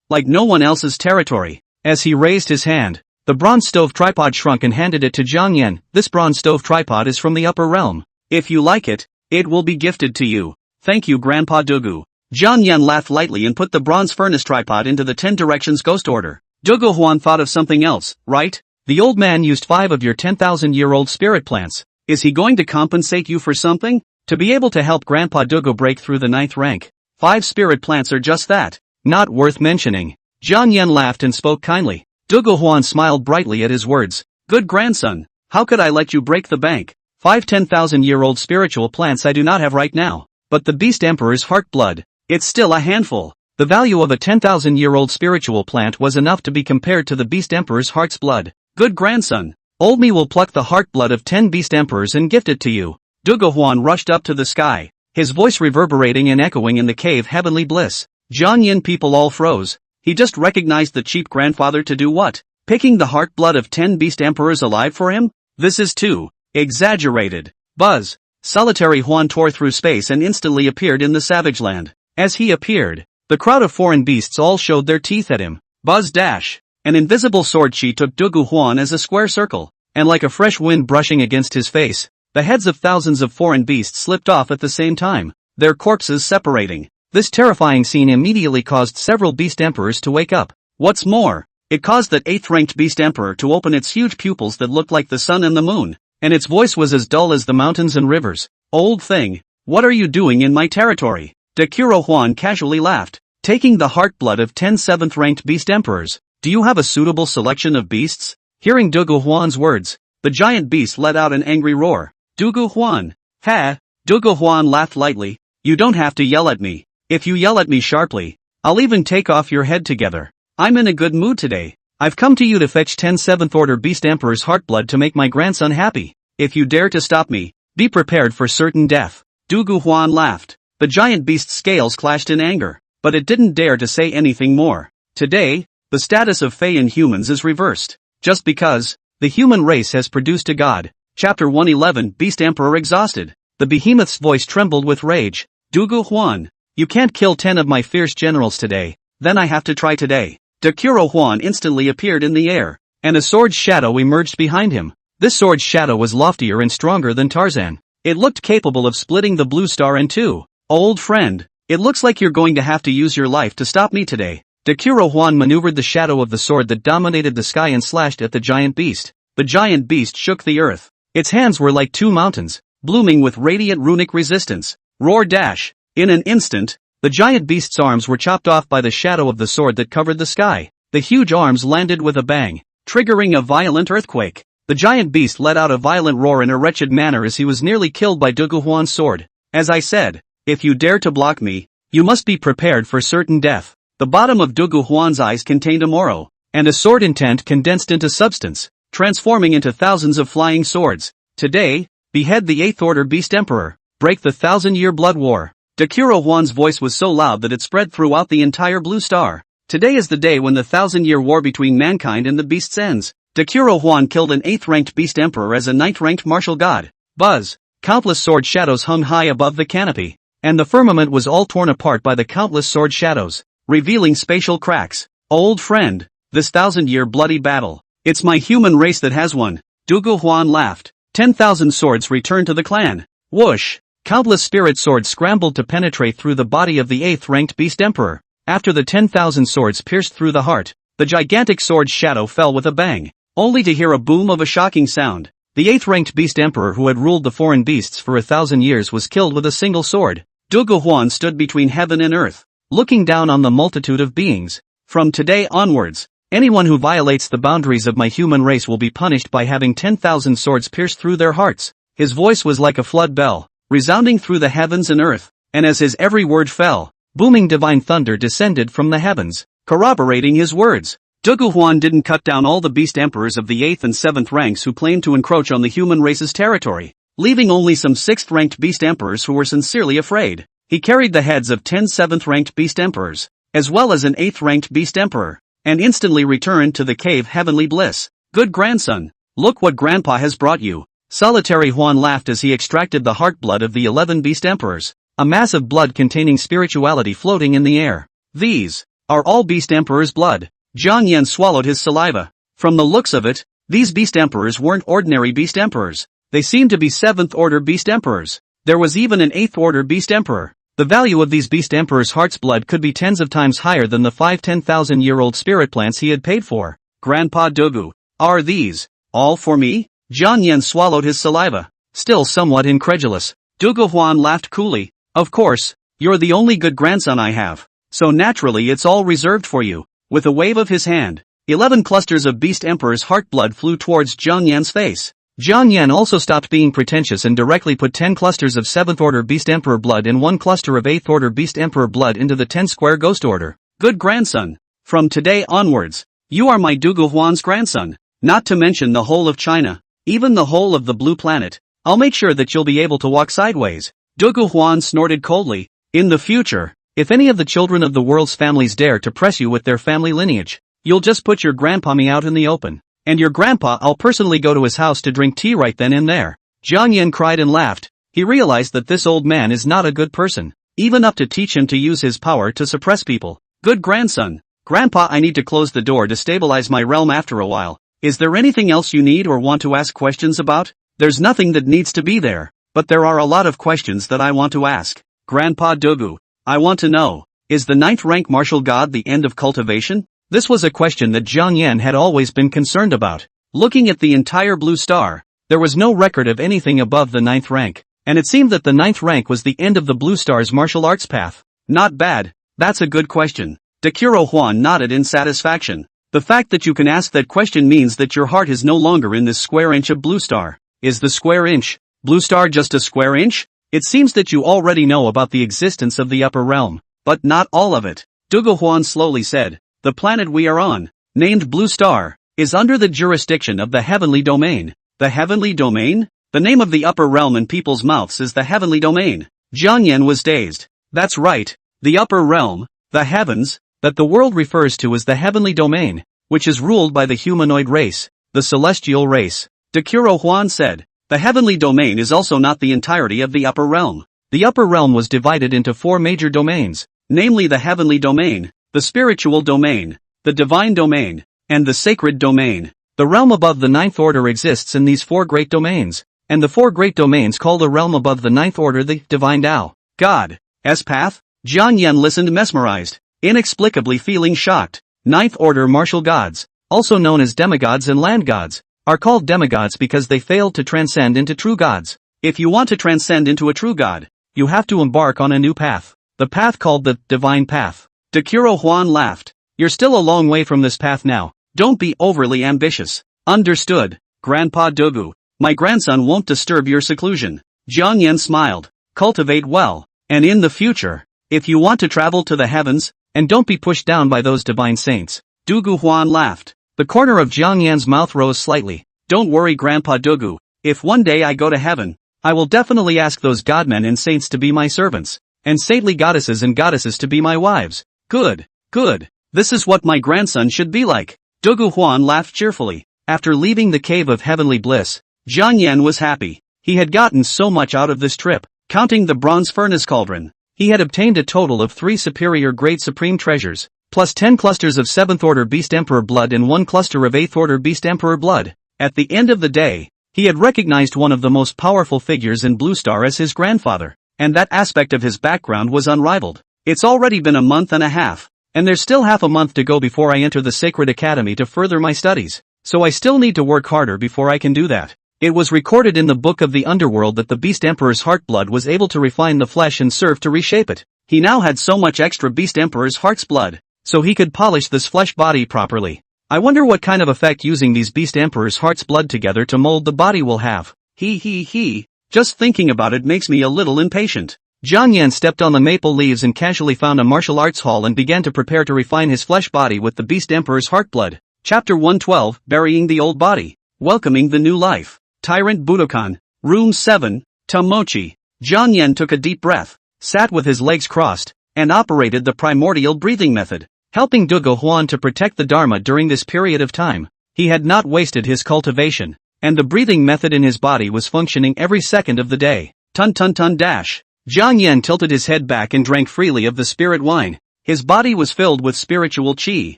like no one else's territory. As he raised his hand, the bronze stove tripod shrunk and handed it to Jiang Yan. This bronze stove tripod is from the upper realm. If you like it, it will be gifted to you. Thank you, Grandpa Dugu. Jiang Yan laughed lightly and put the bronze furnace tripod into the 10 directions ghost order. Duguhuan thought of something else, right? The old man used 5 of your 10,000-year-old spirit plants. Is he going to compensate you for something? To be able to help Grandpa Dugu break through the 9th rank, 5 spirit plants are just that. Not worth mentioning. Jiang Yan laughed and spoke kindly. Duguhuan smiled brightly at his words. Good grandson, how could I let you break the bank? 5 10,000-year-old spiritual plants I do not have right now. But the Beast Emperor's heart blood, it's still a handful. The value of a 10,000-year-old spiritual plant was enough to be compared to the Beast Emperor's heart's blood. Good grandson. Old me will pluck the heart blood of 10 Beast Emperors and gift it to you. Duguhuan rushed up to the sky, his voice reverberating and echoing in the cave heavenly bliss. Jiang Yan people all froze. He just recognized the cheap grandfather to do what? Picking the heart blood of 10 Beast Emperors alive for him? This is too exaggerated. Buzz. Solitary Huan tore through space and instantly appeared in the savage land. As he appeared, the crowd of foreign beasts all showed their teeth at him. Buzz dash. An invisible sword chi took Duguhuan as a square circle, and like a fresh wind brushing against his face, the heads of thousands of foreign beasts slipped off at the same time, their corpses separating. This terrifying scene immediately caused several beast emperors to wake up. What's more, it caused that 8th-ranked beast emperor to open its huge pupils that looked like the sun and the moon, and its voice was as dull as the mountains and rivers. Old thing, what are you doing in my territory? Dekuro Huan casually laughed, taking the heart blood of 10 7th-ranked beast emperors. Do you have a suitable selection of beasts? Hearing Dugu Huan's words, the giant beast let out an angry roar. Dugu Huan. Ha! Dugu Huan laughed lightly. You don't have to yell at me. If you yell at me sharply, I'll even take off your head together. I'm in a good mood today. I've come to you to fetch 10 7th order beast emperors heartblood to make my grandson happy. If you dare to stop me, be prepared for certain death. Dugu Huan laughed. The giant beast's scales clashed in anger, but it didn't dare to say anything more. Today, the status of Fae in humans is reversed. Just because, the human race has produced a god. Chapter 111 Beast Emperor exhausted. The behemoth's voice trembled with rage. Dugu Huan, you can't kill 10 of my fierce generals today, then I have to try today. Dekuro Huan instantly appeared in the air, and a sword's shadow emerged behind him. This sword's shadow was loftier and stronger than Tarzan. It looked capable of splitting the blue star in two. Old friend, it looks like you're going to have to use your life to stop me today. Dekuro Huan maneuvered the shadow of the sword that dominated the sky and slashed at the giant beast. The giant beast shook the earth. Its hands were like two mountains, blooming with radiant runic resistance. Roar dash! In an instant, the giant beast's arms were chopped off by the shadow of the sword that covered the sky. The huge arms landed with a bang, triggering a violent earthquake. The giant beast let out a violent roar in a wretched manner as he was nearly killed by Dugu Huan's sword. As I said, if you dare to block me, you must be prepared for certain death. The bottom of Dugu Huan's eyes contained a moro, and a sword intent condensed into substance, transforming into thousands of flying swords. Today, behead the 8th Order Beast Emperor, break the 1,000-year blood war. Dekuro Huan's voice was so loud that it spread throughout the entire blue star. Today is the day when the 1,000-year war between mankind and the beasts ends. Dekuro Huan killed an 8th-ranked beast emperor as a 9th-ranked martial god. Buzz! Countless sword shadows hung high above the canopy, and the firmament was all torn apart by the countless sword shadows, revealing spatial cracks. Old friend, this 1,000-year bloody battle, it's my human race that has won. Dugu Huan laughed. 10,000 swords returned to the clan. Whoosh! Countless spirit swords scrambled to penetrate through the body of the 8th-ranked beast emperor. After the 10,000 swords pierced through the heart, the gigantic sword's shadow fell with a bang, only to hear a boom of a shocking sound. The 8th-ranked beast emperor who had ruled the foreign beasts for 1,000 years was killed with a single sword. Dugu Huan stood between heaven and earth, looking down on the multitude of beings. From today onwards, anyone who violates the boundaries of my human race will be punished by having 10,000 swords pierced through their hearts. His voice was like a flood bell, resounding through the heavens and earth, and as his every word fell, booming divine thunder descended from the heavens, corroborating his words. Dugu Huan didn't cut down all the beast emperors of the 8th and 7th ranks who claimed to encroach on the human race's territory, leaving only some 6th-ranked beast emperors who were sincerely afraid. He carried the heads of 10 7th-ranked beast emperors, as well as an 8th-ranked beast emperor, and instantly returned to the cave heavenly bliss. Good grandson, look what grandpa has brought you. Solitary Huan laughed as he extracted the heart blood of the 11 beast emperors, a mass of blood containing spirituality floating in the air. These are all beast emperors' blood. Jiang Yan swallowed his saliva. From the looks of it, these beast emperors weren't ordinary beast emperors. They seemed to be 7th order beast emperors. There was even an 8th order beast emperor. The value of these beast emperors' heart's blood could be tens of times higher than the 5-10,000-year-old spirit plants he had paid for. Grandpa Dugu, are these all for me? Jiang Yan swallowed his saliva, still somewhat incredulous. Dugu Huan laughed coolly. Of course, you're the only good grandson I have, so naturally it's all reserved for you. With a wave of his hand, 11 clusters of beast emperor's heart blood flew towards Jiang Yan's face. Jiang Yan also stopped being pretentious and directly put 10 clusters of 7th order beast emperor blood and 1 cluster of 8th order beast emperor blood into the 10 square ghost order. Good grandson, from today onwards, you are my Dugu Huan's grandson, not to mention the whole of China, even the whole of the blue planet. I'll make sure that you'll be able to walk sideways. Dugu Huan snorted coldly. In the future, if any of the children of the world's families dare to press you with their family lineage, you'll just put your grandpa me out in the open. And your grandpa, I'll personally go to his house to drink tea right then and there. Jiang Yan cried and laughed. He realized that this old man is not a good person, even up to teach him to use his power to suppress people. Good grandson. Grandpa, I need to close the door to stabilize my realm after a while. Is there anything else you need or want to ask questions about? There's nothing that needs to be there, but there are a lot of questions that I want to ask. Grandpa Dugu, I want to know, is the 9th rank martial god the end of cultivation? This was a question that Jiang Yan had always been concerned about. Looking at the entire blue star, there was no record of anything above the 9th rank, and it seemed that the 9th rank was the end of the blue star's martial arts path. Not bad, that's a good question. Dekuro Huan nodded in satisfaction. The fact that you can ask that question means that your heart is no longer in this square inch of blue star. Is the square inch, blue star just a square inch? It seems that you already know about the existence of the upper realm, but not all of it. Dugu Huan slowly said, the planet we are on, named Blue Star, is under the jurisdiction of the heavenly domain. The heavenly domain? The name of the upper realm in people's mouths is the heavenly domain. Jiang Yan was dazed. That's right, the upper realm, the heavens, that the world refers to as the heavenly domain, which is ruled by the humanoid race, the celestial race. Dekuro Huan said, the heavenly domain is also not the entirety of the upper realm. The upper realm was divided into 4 major domains, namely the heavenly domain, the spiritual domain, the divine domain, and the sacred domain. The realm above the 9th order exists in these 4 great domains, and the 4 great domains call the realm above the 9th order the divine Tao, God, S-path. Jiang Yan listened mesmerized, inexplicably feeling shocked. 9th order martial gods, also known as demigods and land gods, are called demigods because they failed to transcend into true gods. If you want to transcend into a true god, you have to embark on a new path, the path called the divine path. Dekuro Huan laughed. You're still a long way from this path now, don't be overly ambitious. Understood, Grandpa Dugu. My grandson won't disturb your seclusion. Jiang Yan smiled. Cultivate well, and in the future, if you want to travel to the heavens, and don't be pushed down by those divine saints. Dugu Huan laughed. The corner of Jiang Yan's mouth rose slightly. Don't worry Grandpa Dugu, if one day I go to heaven, I will definitely ask those godmen and saints to be my servants, and saintly goddesses and goddesses to be my wives. Good, good, this is what my grandson should be like. Dugu Huan laughed cheerfully. After leaving the cave of heavenly bliss, Jiang Yan was happy. He had gotten so much out of this trip. Counting the bronze furnace cauldron, he had obtained a total of 3 superior grade supreme treasures, plus 10 clusters of 7th order beast emperor blood and 1 cluster of 8th order beast emperor blood. At the end of the day, he had recognized one of the most powerful figures in Blue Star as his grandfather, and that aspect of his background was unrivaled. It's already been a month and a half, and there's still half a month to go before I enter the Sacred Academy to further my studies, so I still need to work harder before I can do that. It was recorded in the Book of the Underworld that the Beast Emperor's heart blood was able to refine the flesh and serve to reshape it. He now had so much extra Beast Emperor's heart's blood, so he could polish this flesh body properly. I wonder what kind of effect using these Beast Emperor's heart's blood together to mold the body will have. Just thinking about it makes me a little impatient. Jiang Yan stepped on the maple leaves and casually found a martial arts hall and began to prepare to refine his flesh body with the Beast Emperor's heart blood. Chapter 112, Burying the Old Body. Welcoming the New Life. Tyrant Budokan. Room 7, Tomochi. Jiang Yan took a deep breath, sat with his legs crossed, and operated the primordial breathing method, helping Dugu Huan to protect the Dharma during this period of time. He had not wasted his cultivation, and the breathing method in his body was functioning every second of the day. Tun. Jiang Yan tilted his head back and drank freely of the spirit wine. His body was filled with spiritual qi,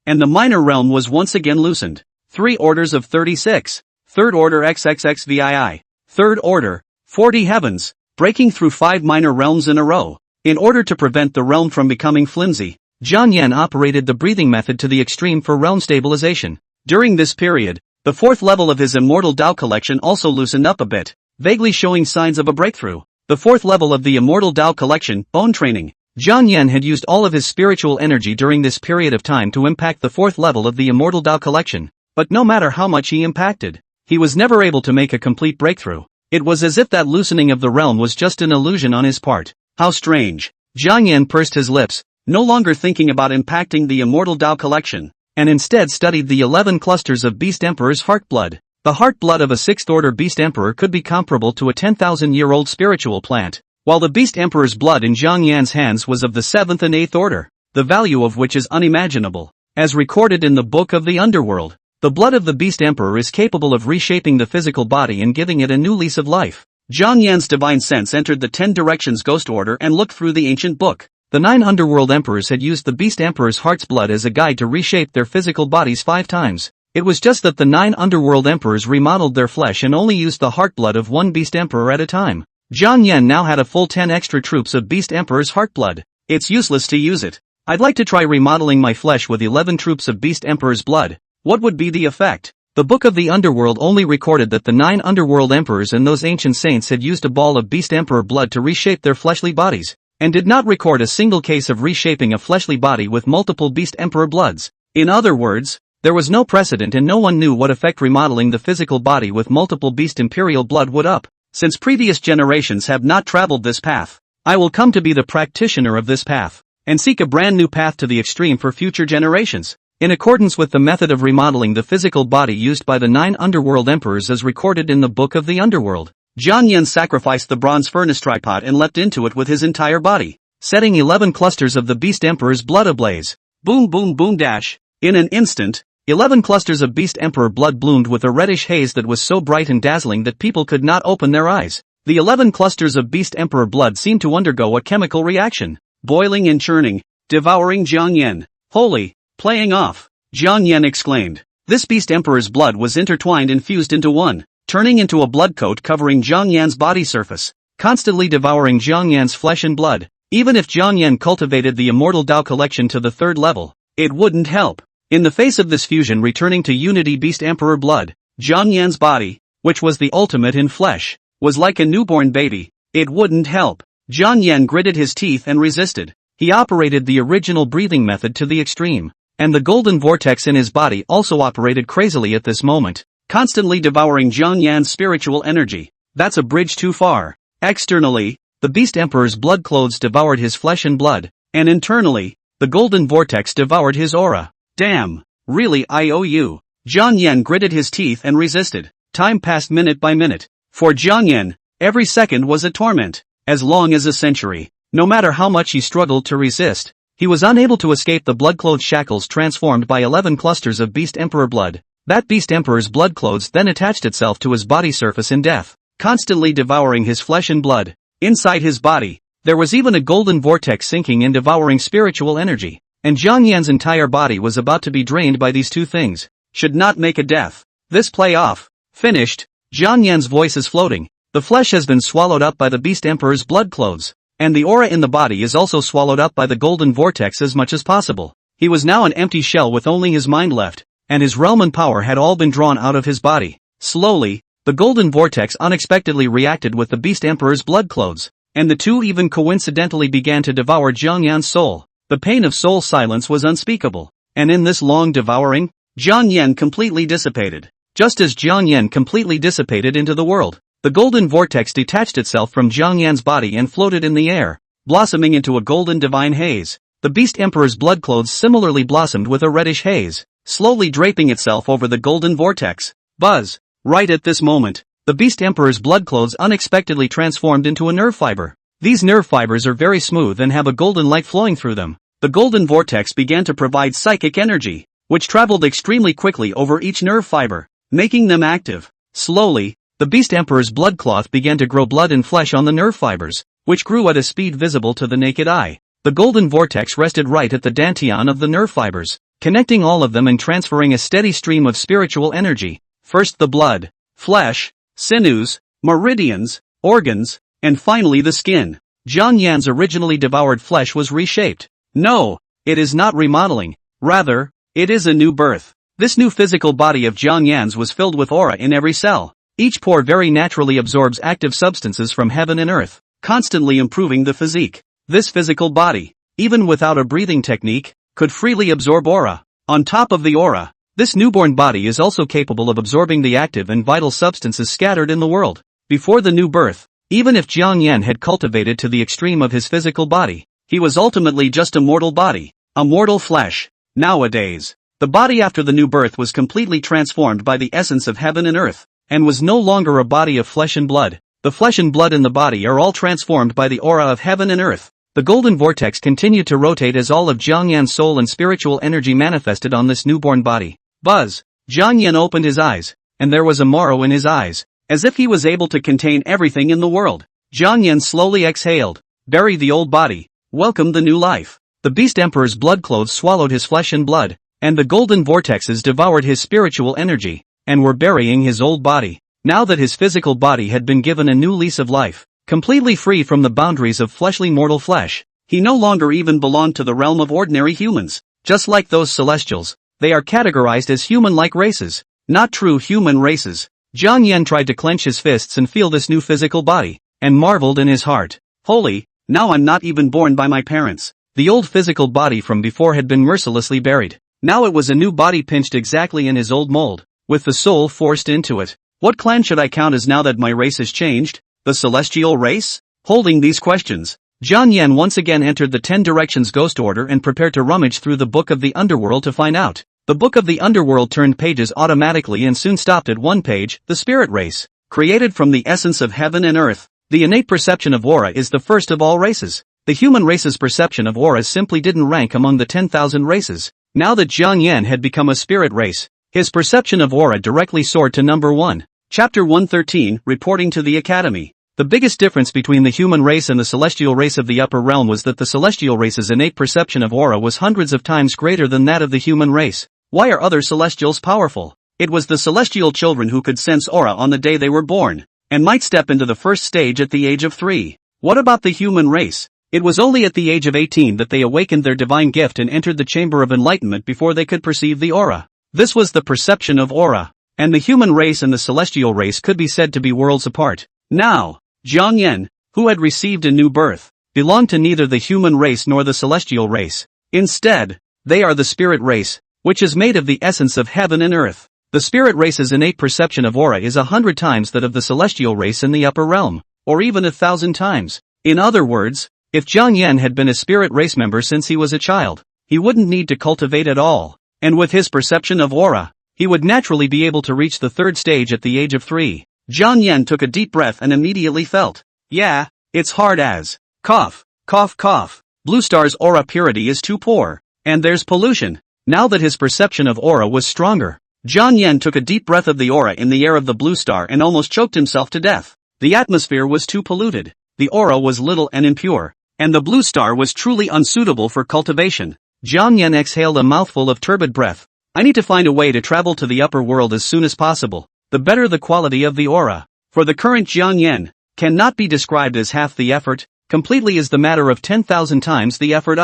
and the minor realm was once again loosened. 3 orders of 36. 3rd order XXXVII. 3rd order, 40 heavens, breaking through 5 minor realms in a row. In order to prevent the realm from becoming flimsy, Jiang Yan operated the breathing method to the extreme for realm stabilization. During this period, the 4th level of his Immortal Tao collection also loosened up a bit, vaguely showing signs of a breakthrough. The 4th level of the Immortal Tao collection, Bone Training. Jiang Yan had used all of his spiritual energy during this period of time to impact the 4th level of the Immortal Tao collection, but no matter how much he impacted, he was never able to make a complete breakthrough. It was as if that loosening of the realm was just an illusion on his part. How strange. Jiang Yan pursed his lips, no longer thinking about impacting the Immortal Tao collection, and instead studied the 11 clusters of Beast Emperor's heart blood. The heart blood of a 6th order Beast Emperor could be comparable to a 10,000-year-old spiritual plant, while the Beast Emperor's blood in Jiang Yan's hands was of the 7th and 8th order, the value of which is unimaginable. As recorded in the Book of the Underworld, the blood of the Beast Emperor is capable of reshaping the physical body and giving it a new lease of life. Jiang Yan's divine sense entered the 10 Directions Ghost Order and looked through the ancient book. The 9 underworld emperors had used the Beast Emperor's heart's blood as a guide to reshape their physical bodies 5 times. It was just that the 9 underworld emperors remodeled their flesh and only used the heart blood of 1 Beast Emperor at a time. Jiang Yan now had a full 10 extra troops of Beast Emperor's heart blood. It's useless to use it. I'd like to try remodeling my flesh with 11 troops of Beast Emperor's blood. What would be the effect? The Book of the Underworld only recorded that the 9 underworld emperors and those ancient saints had used a ball of Beast Emperor blood to reshape their fleshly bodies, and did not record a single case of reshaping a fleshly body with multiple Beast Emperor bloods. In other words, there was no precedent and no one knew what effect remodeling the physical body with multiple Beast Imperial blood would up. Since previous generations have not traveled this path, I will come to be the practitioner of this path, and seek a brand new path to the extreme for future generations. In accordance with the method of remodeling the physical body used by the 9 underworld emperors as recorded in the Book of the Underworld, Jiang Yan sacrificed the bronze furnace tripod and leapt into it with his entire body, setting 11 clusters of the Beast Emperor's blood ablaze. Boom boom boom dash. In an instant, 11 clusters of Beast Emperor blood bloomed with a reddish haze that was so bright and dazzling that people could not open their eyes. The 11 clusters of Beast Emperor blood seemed to undergo a chemical reaction, boiling and churning, devouring Jiang Yan. Holy! Playing off! Jiang Yan exclaimed. This Beast Emperor's blood was intertwined and fused into one, turning into a blood coat covering Jiang Yan's body surface, constantly devouring Jiang Yan's flesh and blood. Even if Jiang Yan cultivated the immortal Dao collection to the 3rd level, it wouldn't help. In the face of this fusion returning to unity Beast Emperor blood, Jiang Yan's body, which was the ultimate in flesh, was like a newborn baby. It wouldn't help. Jiang Yan gritted his teeth and resisted. He operated the original breathing method to the extreme. And the golden vortex in his body also operated crazily at this moment, constantly devouring Jiang Yan's spiritual energy. That's a bridge too far. Externally, the Beast Emperor's blood clothes devoured his flesh and blood, and internally, the golden vortex devoured his aura. Damn, really I owe you. Jiang Yan gritted his teeth and resisted. Time passed minute by minute. For Jiang Yan, every second was a torment, as long as a century. No matter how much he struggled to resist, he was unable to escape the blood-clothed shackles transformed by 11 clusters of Beast Emperor blood. That Beast Emperor's blood clothes then attached itself to his body surface in death, constantly devouring his flesh and blood. Inside his body, there was even a golden vortex sinking and devouring spiritual energy, and Jiang Yan's entire body was about to be drained by these two things. Should not make a death. This play off. Finished. Jiang Yan's voice is floating. The flesh has been swallowed up by the Beast Emperor's blood clothes, and the aura in the body is also swallowed up by the golden vortex as much as possible. He was now an empty shell with only his mind left, and his realm and power had all been drawn out of his body. Slowly, the golden vortex unexpectedly reacted with the Beast Emperor's blood clothes, and the two even coincidentally began to devour Jiang Yan's soul. The pain of soul silence was unspeakable, and in this long devouring, Jiang Yan completely dissipated. Just as Jiang Yan completely dissipated into the world, the golden vortex detached itself from Jiang Yan's body and floated in the air, blossoming into a golden divine haze. The Beast Emperor's blood clothes similarly blossomed with a reddish haze, slowly draping itself over the golden vortex. Buzz! Right at this moment, the Beast Emperor's blood clothes unexpectedly transformed into a nerve fiber. These nerve fibers are very smooth and have a golden light flowing through them. The golden vortex began to provide psychic energy, which traveled extremely quickly over each nerve fiber, making them active. Slowly, the Beast Emperor's blood cloth began to grow blood and flesh on the nerve fibers, which grew at a speed visible to the naked eye. The golden vortex rested right at the dantian of the nerve fibers, connecting all of them and transferring a steady stream of spiritual energy. First the blood, flesh, sinews, meridians, organs, and finally the skin. Jiang Yan's originally devoured flesh was reshaped. No, it is not remodeling. Rather, it is a new birth. This new physical body of Jiang Yan's was filled with aura in every cell. Each pore very naturally absorbs active substances from heaven and earth, constantly improving the physique. This physical body, even without a breathing technique, could freely absorb aura. On top of the aura, this newborn body is also capable of absorbing the active and vital substances scattered in the world. Before the new birth, even if Jiang Yan had cultivated to the extreme of his physical body, he was ultimately just a mortal body, a mortal flesh. Nowadays, the body after the new birth was completely transformed by the essence of heaven and earth, and was no longer a body of flesh and blood. The flesh and blood in the body are all transformed by the aura of heaven and earth. The golden vortex continued to rotate as all of Jiang Yan's soul and spiritual energy manifested on this newborn body. Buzz! Jiang Yan opened his eyes, and there was a marrow in his eyes, as if he was able to contain everything in the world. Jiang Yan slowly exhaled. Bury the old body. Welcome the new life. The Beast Emperor's blood clothes swallowed his flesh and blood, and the golden vortexes devoured his spiritual energy, and were burying his old body. Now that his physical body had been given a new lease of life, completely free from the boundaries of fleshly mortal flesh, He no longer even belonged to the realm of ordinary humans. Just like those celestials, they are categorized as human-like races, not true human races. Jiang Yan tried to clench his fists and feel this new physical body, and marveled in his heart. Holy, now I'm not even born by my parents. The old physical body from before had been mercilessly buried. Now it was a new body pinched exactly in his old mold, with the soul forced into it. What clan should I count as now that my race has changed? The celestial race? Holding these questions, Jiang Yan once again entered the 10 Directions Ghost Order and prepared to rummage through the Book of the Underworld to find out. The Book of the Underworld turned pages automatically and soon stopped at one page, the spirit race. Created from the essence of heaven and earth, the innate perception of aura is the first of all races. The human race's perception of aura simply didn't rank among the 10,000 races. Now that Jiang Yan had become a spirit race, his perception of aura directly soared to number 1. Chapter 113, Reporting to the Academy. The biggest difference between the human race and the celestial race of the upper realm was that the celestial race's innate perception of aura was hundreds of times greater than that of the human race. Why are other celestials powerful? It was the celestial children who could sense aura on the day they were born, and might step into the first stage at the age of 3. What about the human race? It was only at the age of 18 that they awakened their divine gift and entered the chamber of enlightenment before they could perceive the aura. This was the perception of aura, and the human race and the celestial race could be said to be worlds apart. Now, Jiang Yan, who had received a new birth, belonged to neither the human race nor the celestial race. Instead, they are the spirit race, which is made of the essence of heaven and earth. The spirit race's innate perception of aura is 100 times that of the celestial race in the upper realm, or even 1,000 times. In other words, if Jiang Yan had been a spirit race member since he was a child, he wouldn't need to cultivate at all, and with his perception of aura, he would naturally be able to reach the third stage at the age of 3. Jiang Yan took a deep breath and immediately felt, yeah, it's hard as, cough, cough, cough. Blue Star's aura purity is too poor, and there's pollution. Now that his perception of aura was stronger, Jiang Yan took a deep breath of the aura in the air of the Blue Star and almost choked himself to death. The atmosphere was too polluted, the aura was little and impure, and the Blue Star was truly unsuitable for cultivation. Jiang Yan exhaled a mouthful of turbid breath. I need to find a way to travel to the upper world as soon as possible. The better the quality of the aura, for the current Jiang Yan, cannot be described as half the effort, completely is the matter of 10,000 times the effort.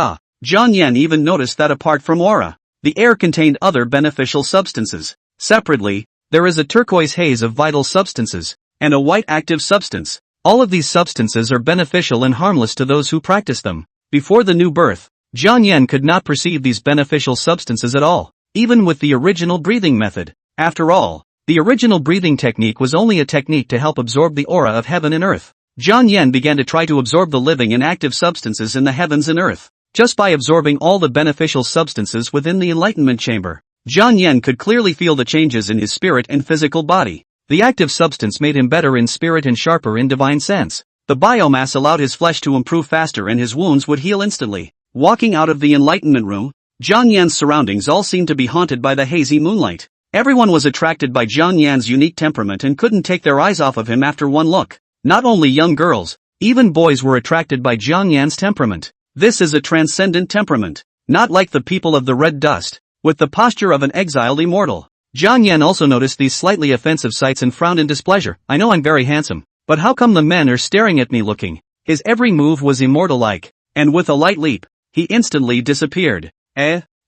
Jiang Yan even noticed that apart from aura, the air contained other beneficial substances. Separately, there is a turquoise haze of vital substances, and a white active substance. All of these substances are beneficial and harmless to those who practice them. Before the new birth, Jiang Yan could not perceive these beneficial substances at all, even with the original breathing method. After all, the original breathing technique was only a technique to help absorb the aura of heaven and earth. Jiang Yan began to try to absorb the living and active substances in the heavens and earth. Just by absorbing all the beneficial substances within the enlightenment chamber, Jiang Yan could clearly feel the changes in his spirit and physical body. The active substance made him better in spirit and sharper in divine sense. The biomass allowed his flesh to improve faster and his wounds would heal instantly. Walking out of the enlightenment room, Jiang Yan's surroundings all seemed to be haunted by the hazy moonlight. Everyone was attracted by Jiang Yan's unique temperament and couldn't take their eyes off of him after one look. Not only young girls, even boys were attracted by Jiang Yan's temperament. This is a transcendent temperament, not like the people of the red dust, with the posture of an exiled immortal. Jiang Yan also noticed these slightly offensive sights and frowned in displeasure. I know I'm very handsome, but how come the men are staring at me looking? His every move was immortal-like, and with a light leap, he instantly disappeared.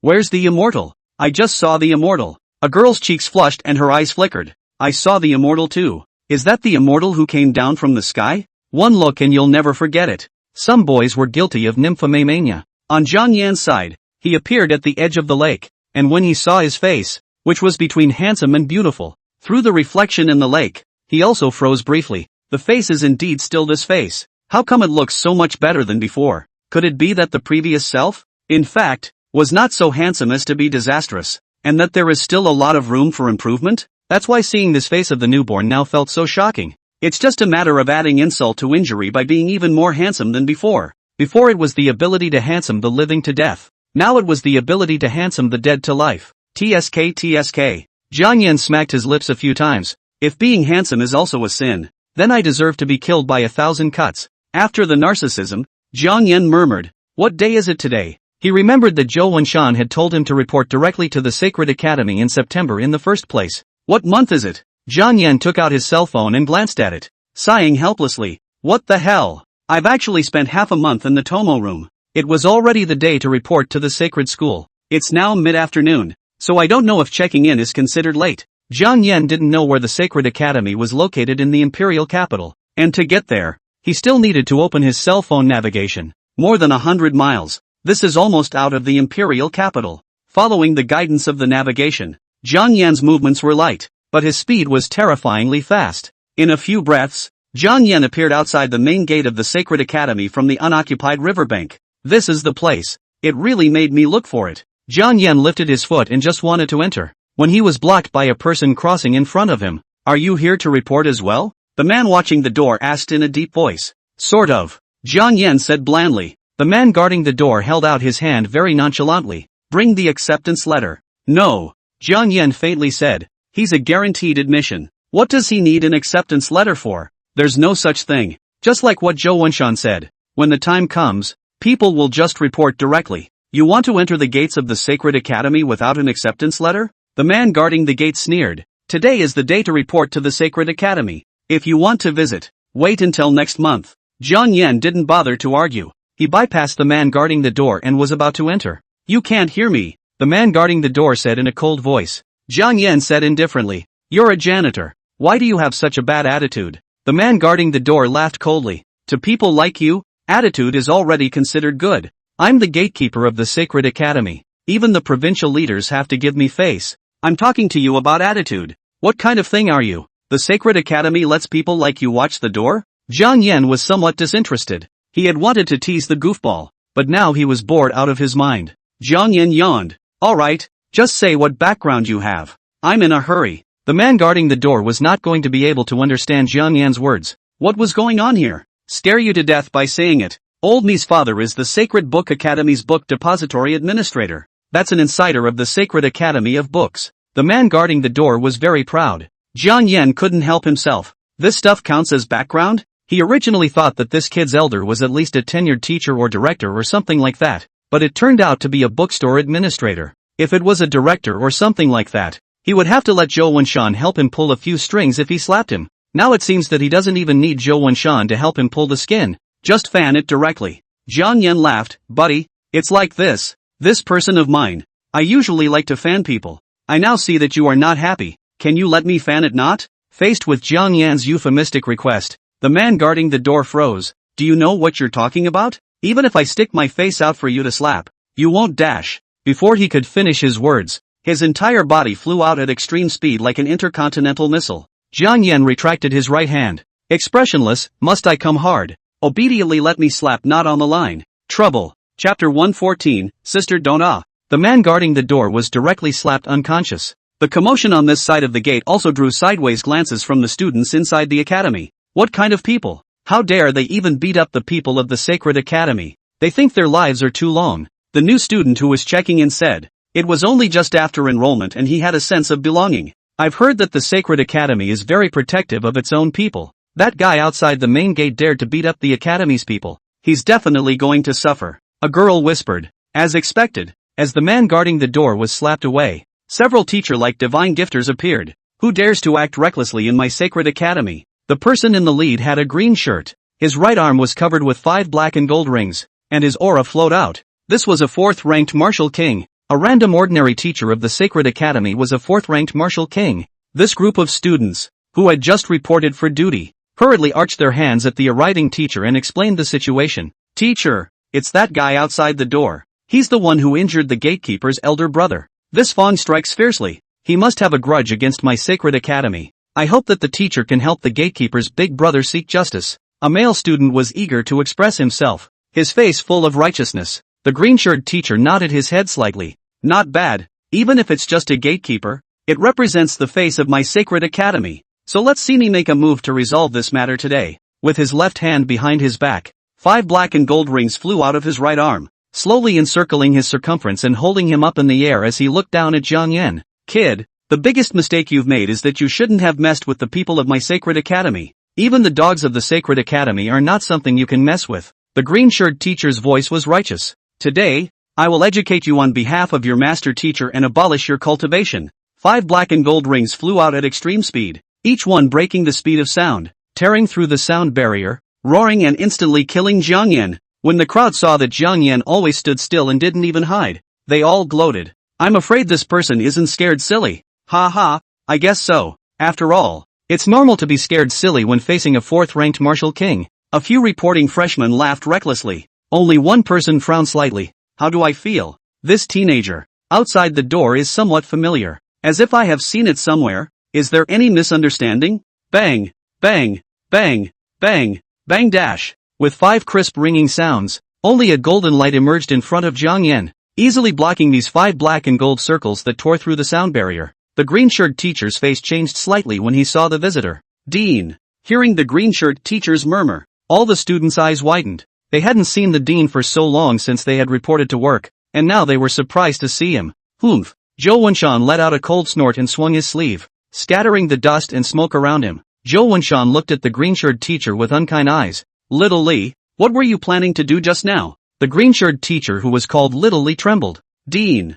Where's the immortal? I just saw the immortal. A girl's cheeks flushed and her eyes flickered. I saw the immortal too. Is that the immortal who came down from the sky? One look and you'll never forget it. Some boys were guilty of nymphomania. On Jiang Yan's side, he appeared at the edge of the lake, and when he saw his face, which was between handsome and beautiful, through the reflection in the lake, he also froze briefly. The face is indeed still this face. How come it looks so much better than before? Could it be that the previous self, in fact, was not so handsome as to be disastrous? And that there is still a lot of room for improvement? That's why seeing this face of the newborn now felt so shocking. It's just a matter of adding insult to injury by being even more handsome than before. Before it was the ability to handsome the living to death. Now it was the ability to handsome the dead to life. TSK TSK. Jiang Yan smacked his lips a few times. If being handsome is also a sin, then I deserve to be killed by 1,000 cuts. After the narcissism, Jiang Yan murmured, what day is it today? He remembered that Zhou Wenshan had told him to report directly to the Sacred Academy in September in the first place. What month is it? Jiang Yan took out his cell phone and glanced at it, sighing helplessly. What the hell? I've actually spent half a month in the Tomo room. It was already the day to report to the sacred school. It's now mid-afternoon, so I don't know if checking in is considered late. Jiang Yan didn't know where the Sacred Academy was located in the imperial capital, and to get there, he still needed to open his cell phone navigation. More than 100 miles. This is almost out of the imperial capital. Following the guidance of the navigation, Jiang Yan's movements were light, but his speed was terrifyingly fast. In a few breaths, Jiang Yan appeared outside the main gate of the Sacred Academy from the unoccupied riverbank. This is the place. It really made me look for it. Jiang Yan lifted his foot and just wanted to enter, when he was blocked by a person crossing in front of him. Are you here to report as well? The man watching the door asked in a deep voice. Sort of. Jiang Yan said blandly. The man guarding the door held out his hand very nonchalantly. Bring the acceptance letter. No. Jiang Yan faintly said. He's a guaranteed admission. What does he need an acceptance letter for? There's no such thing. Just like what Zhou Wenshan said. When the time comes, people will just report directly. You want to enter the gates of the Sacred Academy without an acceptance letter? The man guarding the gate sneered. Today is the day to report to the Sacred Academy. If you want to visit, wait until next month. Jiang Yan didn't bother to argue. He bypassed the man guarding the door and was about to enter. You can't hear me, the man guarding the door said in a cold voice. Jiang Yan said indifferently. You're a janitor. Why do you have such a bad attitude? The man guarding the door laughed coldly. To people like you, attitude is already considered good. I'm the gatekeeper of the Sacred Academy. Even the provincial leaders have to give me face. I'm talking to you about attitude. What kind of thing are you? The Sacred Academy lets people like you watch the door? Jiang Yan was somewhat disinterested. He had wanted to tease the goofball, but now he was bored out of his mind. Jiang Yan yawned. Alright, just say what background you have. I'm in a hurry. The man guarding the door was not going to be able to understand Jiang Yan's words. What was going on here? Scare you to death by saying it. Old me's father is the Sacred Book Academy's book depository administrator. That's an insider of the Sacred Academy of Books. The man guarding the door was very proud. Jiang Yan couldn't help himself. This stuff counts as background? He originally thought that this kid's elder was at least a tenured teacher or director or something like that, but it turned out to be a bookstore administrator. If it was a director or something like that, he would have to let Zhou Wenshan help him pull a few strings if he slapped him. Now it seems that he doesn't even need Zhou Wenshan to help him pull the skin. Just fan it directly. Jiang Yan laughed. Buddy, it's like this. This person of mine. I usually like to fan people. I now see that you are not happy. Can you let me fan it not? Faced with Jiang Yan's euphemistic request, the man guarding the door froze. Do you know what you're talking about? Even if I stick my face out for you to slap, you won't dash. Before he could finish his words, his entire body flew out at extreme speed like an intercontinental missile. Jiang Yan retracted his right hand. Expressionless, must I come hard? Obediently let me slap not on the line. Trouble. Chapter 114, Sister Don't Ah. The man guarding the door was directly slapped unconscious. The commotion on this side of the gate also drew sideways glances from the students inside the academy. What kind of people? How dare they even beat up the people of the Sacred Academy? They think their lives are too long. The new student who was checking in said. It was only just after enrollment and he had a sense of belonging. I've heard that the Sacred Academy is very protective of its own people. That guy outside the main gate dared to beat up the Academy's people. He's definitely going to suffer. A girl whispered. As expected. As the man guarding the door was slapped away, several teacher-like divine gifters appeared. Who dares to act recklessly in my Sacred Academy? The person in the lead had a green shirt. His right arm was covered with 5 black and gold rings, and his aura flowed out. This was a 4th-ranked martial king. A random ordinary teacher of the Sacred Academy was a 4th-ranked martial king. This group of students, who had just reported for duty, hurriedly arched their hands at the arriving teacher and explained the situation. Teacher, it's that guy outside the door. He's the one who injured the gatekeeper's elder brother. This Fong strikes fiercely. He must have a grudge against my Sacred Academy. I hope that the teacher can help the gatekeeper's big brother seek justice. A male student was eager to express himself, his face full of righteousness. The green-shirted teacher nodded his head slightly. Not bad, even if it's just a gatekeeper. It represents the face of my Sacred Academy. So let's see me make a move to resolve this matter today. With his left hand behind his back, 5 black and gold rings flew out of his right arm, slowly encircling his circumference and holding him up in the air as he looked down at Jiang Yan. Kid, the biggest mistake you've made is that you shouldn't have messed with the people of my Sacred Academy. Even the dogs of the Sacred Academy are not something you can mess with. The green-shirted teacher's voice was righteous. Today, I will educate you on behalf of your master teacher and abolish your cultivation. 5 black and gold rings flew out at extreme speed, each one breaking the speed of sound, tearing through the sound barrier, roaring and instantly killing Jiang Yan. When the crowd saw that Jiang Yan always stood still and didn't even hide, they all gloated. I'm afraid this person isn't scared silly. Ha ha, I guess so. After all, it's normal to be scared silly when facing a fourth-ranked martial king. A few reporting freshmen laughed recklessly. Only one person frowned slightly. How do I feel? This teenager outside the door is somewhat familiar. As if I have seen it somewhere. Is there any misunderstanding? Bang, bang, bang, bang, bang dash. With 5 crisp ringing sounds, only a golden light emerged in front of Jiang Yan, easily blocking these 5 black and gold circles that tore through the sound barrier. The green-shirt teacher's face changed slightly when he saw the visitor. Dean. Hearing the green-shirt teacher's murmur, all the students' eyes widened. They hadn't seen the dean for so long since they had reported to work, and now they were surprised to see him. Humph. Zhou Wenshan let out a cold snort and swung his sleeve, scattering the dust and smoke around him. Zhou Wenshan looked at the green-shirt teacher with unkind eyes. Little Li, what were you planning to do just now? The green-shirt teacher who was called Little Li trembled. Dean.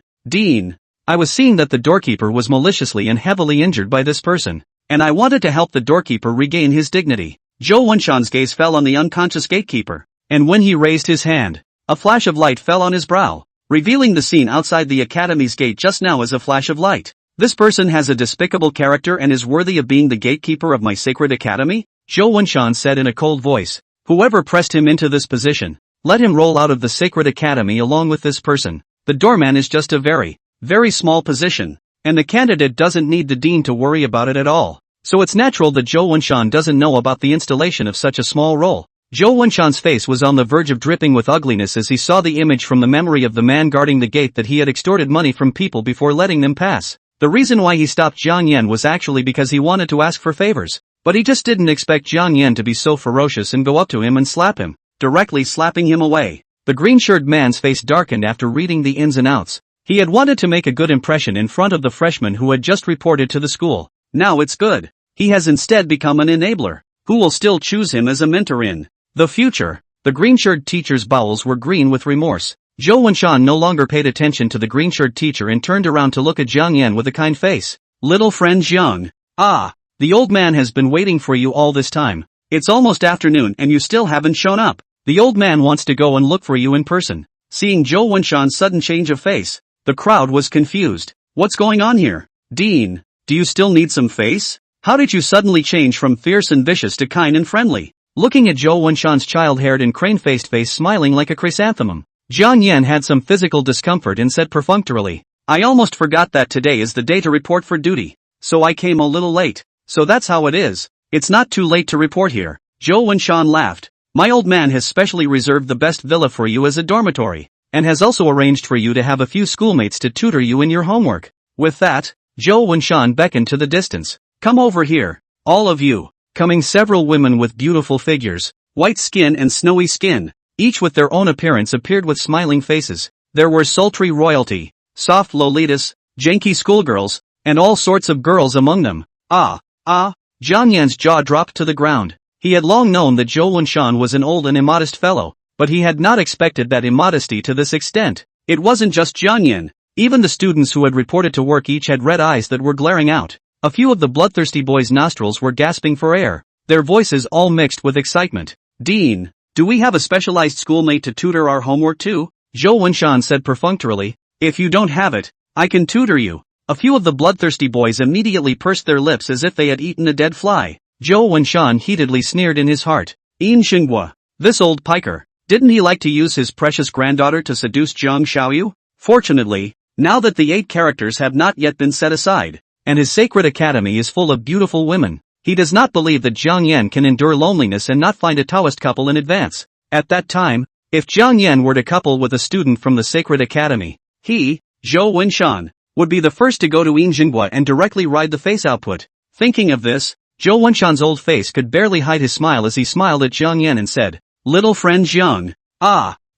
I was seeing that the doorkeeper was maliciously and heavily injured by this person, and I wanted to help the doorkeeper regain his dignity. Zhou Wenshan's gaze fell on the unconscious gatekeeper, and when he raised his hand, a flash of light fell on his brow, revealing the scene outside the academy's gate just now as a flash of light. This person has a despicable character and is worthy of being the gatekeeper of my sacred academy? Zhou Wenshan said in a cold voice. Whoever pressed him into this position, let him roll out of the sacred academy along with this person. The doorman is just a very, very small position, and the candidate doesn't need the dean to worry about it at all. So it's natural that Zhou Wenshan doesn't know about the installation of such a small role. Zhou Wenshan's face was on the verge of dripping with ugliness as he saw the image from the memory of the man guarding the gate that he had extorted money from people before letting them pass. The reason why he stopped Jiang Yan was actually because he wanted to ask for favors. But he just didn't expect Jiang Yan to be so ferocious and go up to him and slap him, directly slapping him away. The green-shirt man's face darkened after reading the ins and outs. He had wanted to make a good impression in front of the freshman who had just reported to the school. Now it's good. He has instead become an enabler, who will still choose him as a mentor in the future. The green-shirt teacher's bowels were green with remorse. Zhou Wenshan no longer paid attention to the green-shirt teacher and turned around to look at Jiang Yan with a kind face. Little friend Jiang. Ah. The old man has been waiting for you all this time. It's almost afternoon and you still haven't shown up. The old man wants to go and look for you in person. Seeing Zhou Wenshan's sudden change of face, the crowd was confused. What's going on here? Dean, do you still need some face? How did you suddenly change from fierce and vicious to kind and friendly? Looking at Zhou Wenshan's child-haired and crane-faced face smiling like a chrysanthemum, Jiang Yan had some physical discomfort and said perfunctorily, I almost forgot that today is the day to report for duty, so I came a little late. So that's how it is. It's not too late to report here. Zhou Wenshan laughed. My old man has specially reserved the best villa for you as a dormitory, and has also arranged for you to have a few schoolmates to tutor you in your homework. With that, Zhou Wenshan beckoned to the distance. Come over here, all of you. Coming several women with beautiful figures, white skin and snowy skin, each with their own appearance appeared with smiling faces. There were sultry royalty, soft lolitas, janky schoolgirls, and all sorts of girls among them. Jiang Yan's jaw dropped to the ground. He had long known that Zhou Wenshan was an old and immodest fellow, but he had not expected that immodesty to this extent. It wasn't just Jiang Yan. Even the students who had reported to work each had red eyes that were glaring out. A few of the bloodthirsty boys' nostrils were gasping for air, their voices all mixed with excitement. Dean, do we have a specialized schoolmate to tutor our homework too? Zhou Wenshan said perfunctorily. If you don't have it, I can tutor you. A few of the bloodthirsty boys immediately pursed their lips as if they had eaten a dead fly. Zhou Wenshan heatedly sneered in his heart. Xinghua, this old piker, didn't he like to use his precious granddaughter to seduce Zhang Xiaoyu? Fortunately, now that the 8 characters have not yet been set aside, and his sacred academy is full of beautiful women, he does not believe that Jiang Yan can endure loneliness and not find a Taoist couple in advance. At that time, if Jiang Yan were to couple with a student from the sacred academy, he, Zhou Wenshan, would be the first to go to Xinghua and directly ride the face output. Thinking of this, Zhou Wenshan's old face could barely hide his smile as he smiled at Jiang Yan and said, Little friend Jiang,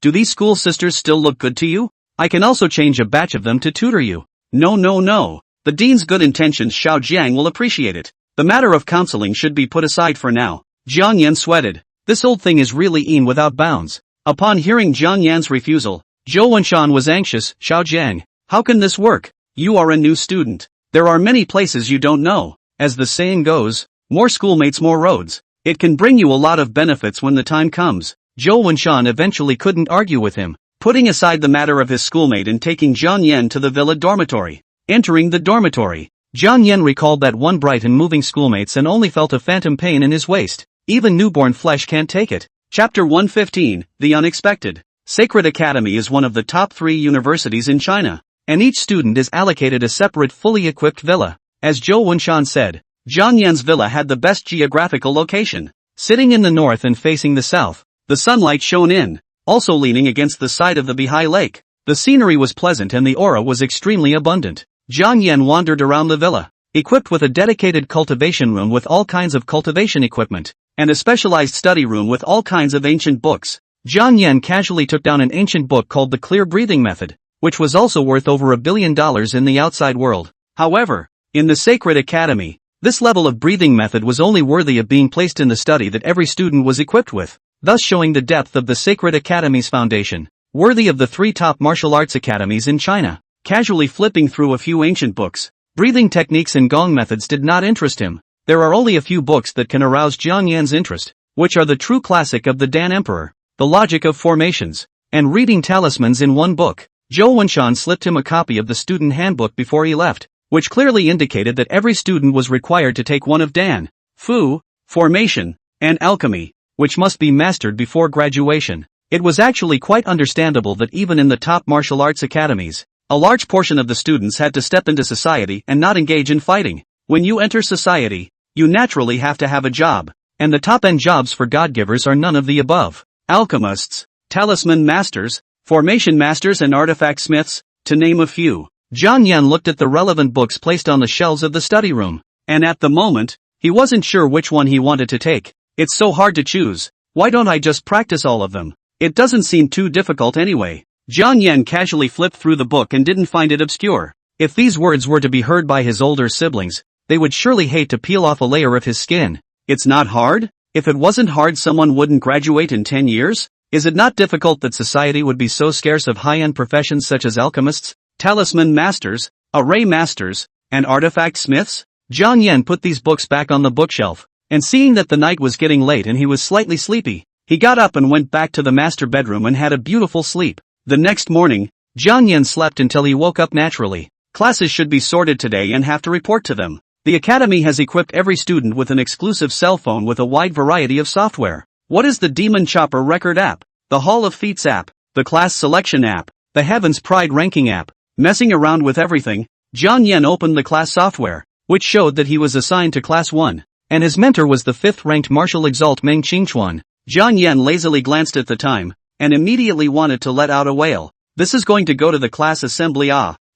do these school sisters still look good to you? I can also change a batch of them to tutor you. No. The dean's good intentions Xiao Jiang will appreciate it. The matter of counseling should be put aside for now. Jiang Yan sweated. This old thing is really without bounds. Upon hearing Jiang Yan's refusal, Zhou Wenshan was anxious. Xiao Jiang, how can this work? You are a new student. There are many places you don't know. As the saying goes, more schoolmates more roads. It can bring you a lot of benefits when the time comes. Zhou Shan eventually couldn't argue with him, putting aside the matter of his schoolmate and taking Jiang Yan to the villa dormitory. Entering the dormitory, Jiang Yan recalled that one bright and moving schoolmates and only felt a phantom pain in his waist. Even newborn flesh can't take it. Chapter 115, The Unexpected. Sacred Academy is one of the top 3 universities in China, and each student is allocated a separate fully equipped villa. As Zhou Shan said, Jiang Yan's villa had the best geographical location. Sitting in the north and facing the south, the sunlight shone in, also leaning against the side of the Bihai Lake. The scenery was pleasant and the aura was extremely abundant. Jiang Yan wandered around the villa, equipped with a dedicated cultivation room with all kinds of cultivation equipment, and a specialized study room with all kinds of ancient books. Jiang Yan casually took down an ancient book called The Clear Breathing Method, which was also worth over $1 billion in the outside world. However, in the Sacred Academy, this level of breathing method was only worthy of being placed in the study that every student was equipped with, thus showing the depth of the Sacred Academy's foundation, worthy of the 3 top martial arts academies in China. Casually flipping through a few ancient books, breathing techniques and gong methods did not interest him. There are only a few books that can arouse Jiang Yan's interest, which are the true classic of the Dan Emperor, The Logic of Formations, and Reading Talismans in one book. Zhou Shan slipped him a copy of the student handbook before he left, which clearly indicated that every student was required to take one of Dan, Fu, Formation, and Alchemy, which must be mastered before graduation. It was actually quite understandable that even in the top martial arts academies, a large portion of the students had to step into society and not engage in fighting. When you enter society, you naturally have to have a job, and the top-end jobs for God-givers are none of the above. Alchemists, talisman masters, formation masters and artifact smiths, to name a few. Jiang Yan looked at the relevant books placed on the shelves of the study room, and at the moment, he wasn't sure which one he wanted to take. It's so hard to choose. Why don't I just practice all of them? It doesn't seem too difficult anyway. Jiang Yan casually flipped through the book and didn't find it obscure. If these words were to be heard by his older siblings, they would surely hate to peel off a layer of his skin. It's not hard? If it wasn't hard, someone wouldn't graduate in 10 years? Is it not difficult that society would be so scarce of high-end professions such as alchemists, talisman masters, array masters, and artifact smiths? Jiang Yan put these books back on the bookshelf, and seeing that the night was getting late and he was slightly sleepy, he got up and went back to the master bedroom and had a beautiful sleep. The next morning, Jiang Yan slept until he woke up naturally. Classes should be sorted today and have to report to them. The academy has equipped every student with an exclusive cell phone with a wide variety of software. What is the Demon Chopper Record app? The Hall of Feats app? The Class Selection app? The Heaven's Pride Ranking app? Messing around with everything, Jiang Yan opened the class software, which showed that he was assigned to Class 1, and his mentor was the 5th-ranked martial exalt Meng Qingchuan. Jiang Yan lazily glanced at the time, and immediately wanted to let out a wail. This is going to go to the class assembly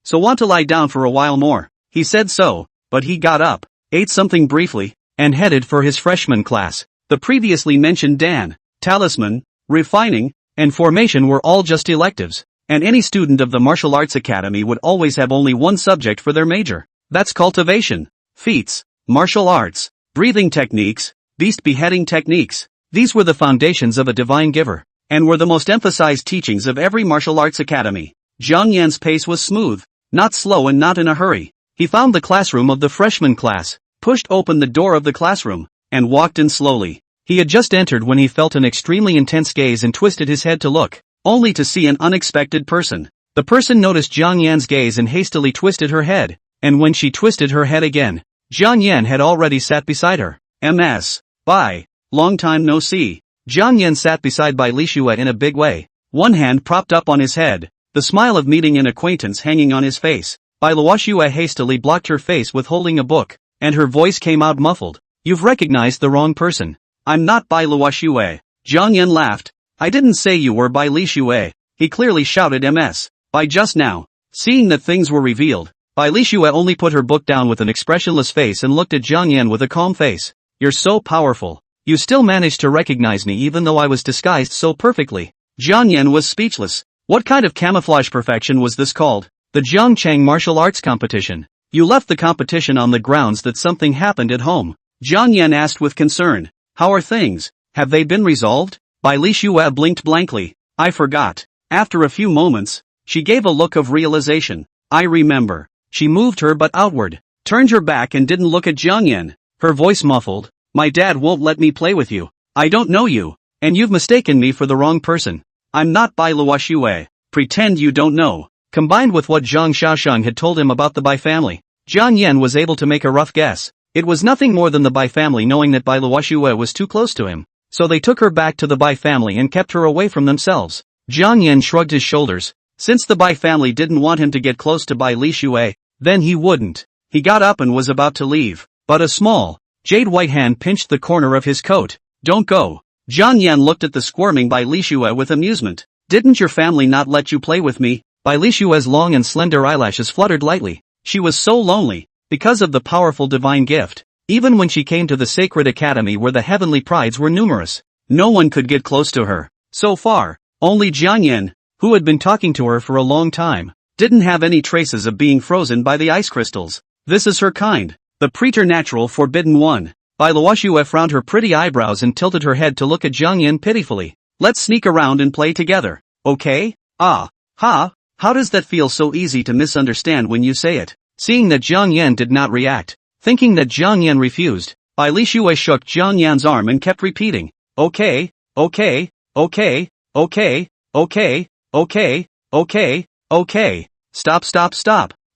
so want to lie down for a while more. He said so, but he got up, ate something briefly, and headed for his freshman class. The previously mentioned Dan, Talisman, Refining, and Formation were all just electives, and any student of the Martial Arts Academy would always have only one subject for their major. That's cultivation, feats, martial arts, breathing techniques, beast beheading techniques. These were the foundations of a divine giver, and were the most emphasized teachings of every martial arts academy. Jiang Yan's pace was smooth, not slow and not in a hurry. He found the classroom of the freshman class, pushed open the door of the classroom, and walked in slowly. He had just entered when he felt an extremely intense gaze and twisted his head to look, only to see an unexpected person. The person noticed Jiang Yan's gaze and hastily twisted her head, and when she twisted her head again, Jiang Yan had already sat beside her. MS. Bye. Long time no see. Jiang Yan sat beside Bai Lishue in a big way, one hand propped up on his head, the smile of meeting an acquaintance hanging on his face. Bai Luoshue hastily blocked her face with holding a book, and her voice came out muffled. You've recognized the wrong person. I'm not Bai Luoshue. Jiang Yan laughed. I didn't say you were Bai Lishue. He clearly shouted MS. By just now. Seeing that things were revealed, Bai Lishue only put her book down with an expressionless face and looked at Jiang Yan with a calm face. You're so powerful. You still managed to recognize me even though I was disguised so perfectly. Jiang Yan was speechless. What kind of camouflage perfection was this called? The Zhongchang martial arts competition. You left the competition on the grounds that something happened at home. Jiang Yan asked with concern. How are things? Have they been resolved? Bai Lishue blinked blankly. I forgot. After a few moments, she gave a look of realization. I remember. She moved her butt outward, turned her back and didn't look at Jiang Yan. Her voice muffled. My dad won't let me play with you. I don't know you. and you've mistaken me for the wrong person. I'm not Bai Luoxue. Pretend you don't know. Combined with what Zhang Xiaosheng had told him about the Bai family, Jiang Yan was able to make a rough guess. It was nothing more than the Bai family knowing that Bai Luoxue was too close to him. So they took her back to the Bai family and kept her away from themselves. Jiang Yan shrugged his shoulders. Since the Bai family didn't want him to get close to Bai Lixue, then he wouldn't. He got up and was about to leave, but a small, jade white hand pinched the corner of his coat. Don't go. Jiang Yan looked at the squirming Bai Lixue with amusement. Didn't your family not let you play with me? Bai Lixue's long and slender eyelashes fluttered lightly. She was so lonely, because of the powerful divine gift. Even when she came to the sacred academy where the heavenly prides were numerous, no one could get close to her. So far, only Jiang Yan, who had been talking to her for a long time, didn't have any traces of being frozen by the ice crystals. This is her kind, the preternatural forbidden one. Bai Luoxue frowned her pretty eyebrows and tilted her head to look at Jiang Yan pitifully. Let's sneak around and play together, okay? Ah, ha, how does that feel so easy to misunderstand when you say it? Seeing that Jiang Yan did not react, thinking that Jiang Yan refused, Bai Lixue shook Jiang Yan's arm and kept repeating, okay, okay, okay, okay, okay, okay, okay, okay. Stop.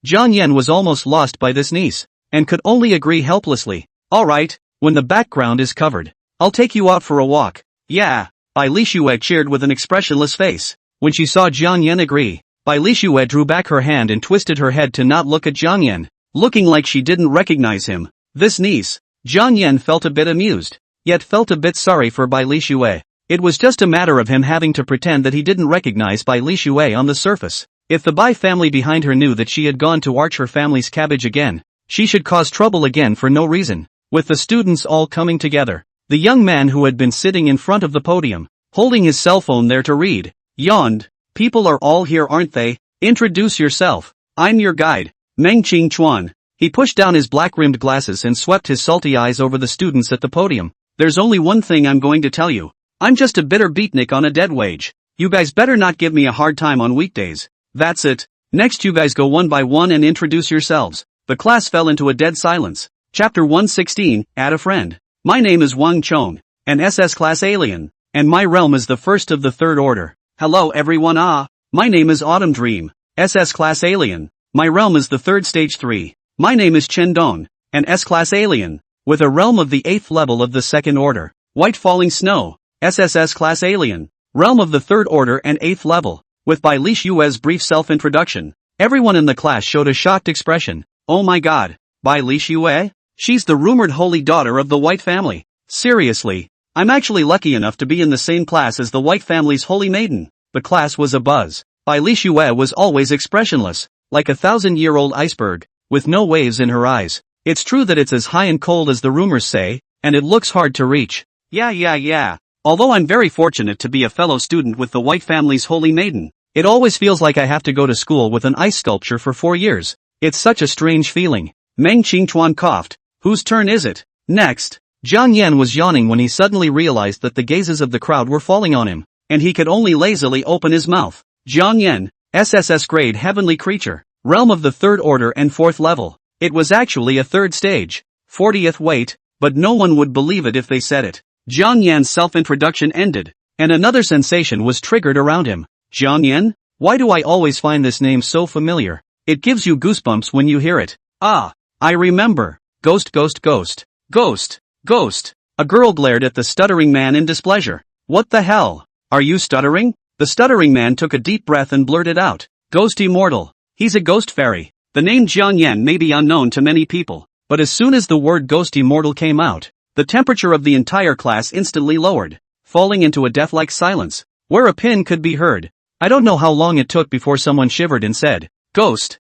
Jiang Yan was almost lost by this niece, and could only agree helplessly. Alright, when the background is covered, I'll take you out for a walk. Yeah, Bai Lixue cheered with an expressionless face. When she saw Jiang Yan agree, Bai Lixue drew back her hand and twisted her head to not look at Jiang Yan, looking like she didn't recognize him. This niece. Jiang Yan felt a bit amused, yet felt a bit sorry for Bai Lixue. It was just a matter of him having to pretend that he didn't recognize Bai Lixue on the surface. If the Bai family behind her knew that she had gone to arch her family's cabbage again, she should cause trouble again for no reason. With the students all coming together, the young man who had been sitting in front of the podium, holding his cell phone there to read, yawned. People are all here, aren't they? Introduce yourself. I'm your guide, Meng Qingchuan. He pushed down his black-rimmed glasses and swept his salty eyes over the students at the podium. There's only one thing I'm going to tell you. I'm just a bitter beatnik on a dead wage. You guys better not give me a hard time on weekdays. That's it. Next you guys go one by one and introduce yourselves. The class fell into a dead silence. Chapter 116, Add a Friend. My name is Guo Chun, an SS-class alien, and my realm is the first of the third order. Hello everyone. My name is Autumn Dream, SS-class alien. My realm is the third stage 3. My name is Chen Dong, an S-class alien, with a realm of the 8th level of the second order. White Falling Snow, SSS-class alien, realm of the third order and 8th level. With Bai Lixue's brief self-introduction, everyone in the class showed a shocked expression. Oh my god, Bai Lixue? She's the rumored holy daughter of the White family. Seriously, I'm actually lucky enough to be in the same class as the White family's holy maiden. The class was abuzz. Bai Lixue was always expressionless, like a 1,000-year-old iceberg, with no waves in her eyes. It's true that it's as high and cold as the rumors say, and it looks hard to reach. Yeah. Although I'm very fortunate to be a fellow student with the White family's holy maiden, it always feels like I have to go to school with an ice sculpture for 4 years. It's such a strange feeling. Meng Qingchuan coughed. Whose turn is it? Next. Jiang Yan was yawning when he suddenly realized that the gazes of the crowd were falling on him, and he could only lazily open his mouth. Jiang Yan, SSS grade heavenly creature, realm of the third order and 4th level. It was actually a third stage, 40th weight, but no one would believe it if they said it. Jiang Yan's self-introduction ended, and another sensation was triggered around him. Jiang Yan? Why do I always find this name so familiar? It gives you goosebumps when you hear it. Ah, I remember. Ghost. A girl glared at the stuttering man in displeasure. What the hell? Are you stuttering? The stuttering man took a deep breath and blurted out. Ghost immortal. He's a ghost fairy. The name Jiang Yan may be unknown to many people, but as soon as the word ghost immortal came out, the temperature of the entire class instantly lowered, falling into a death-like silence, where a pin could be heard. I don't know how long it took before someone shivered and said, Ghost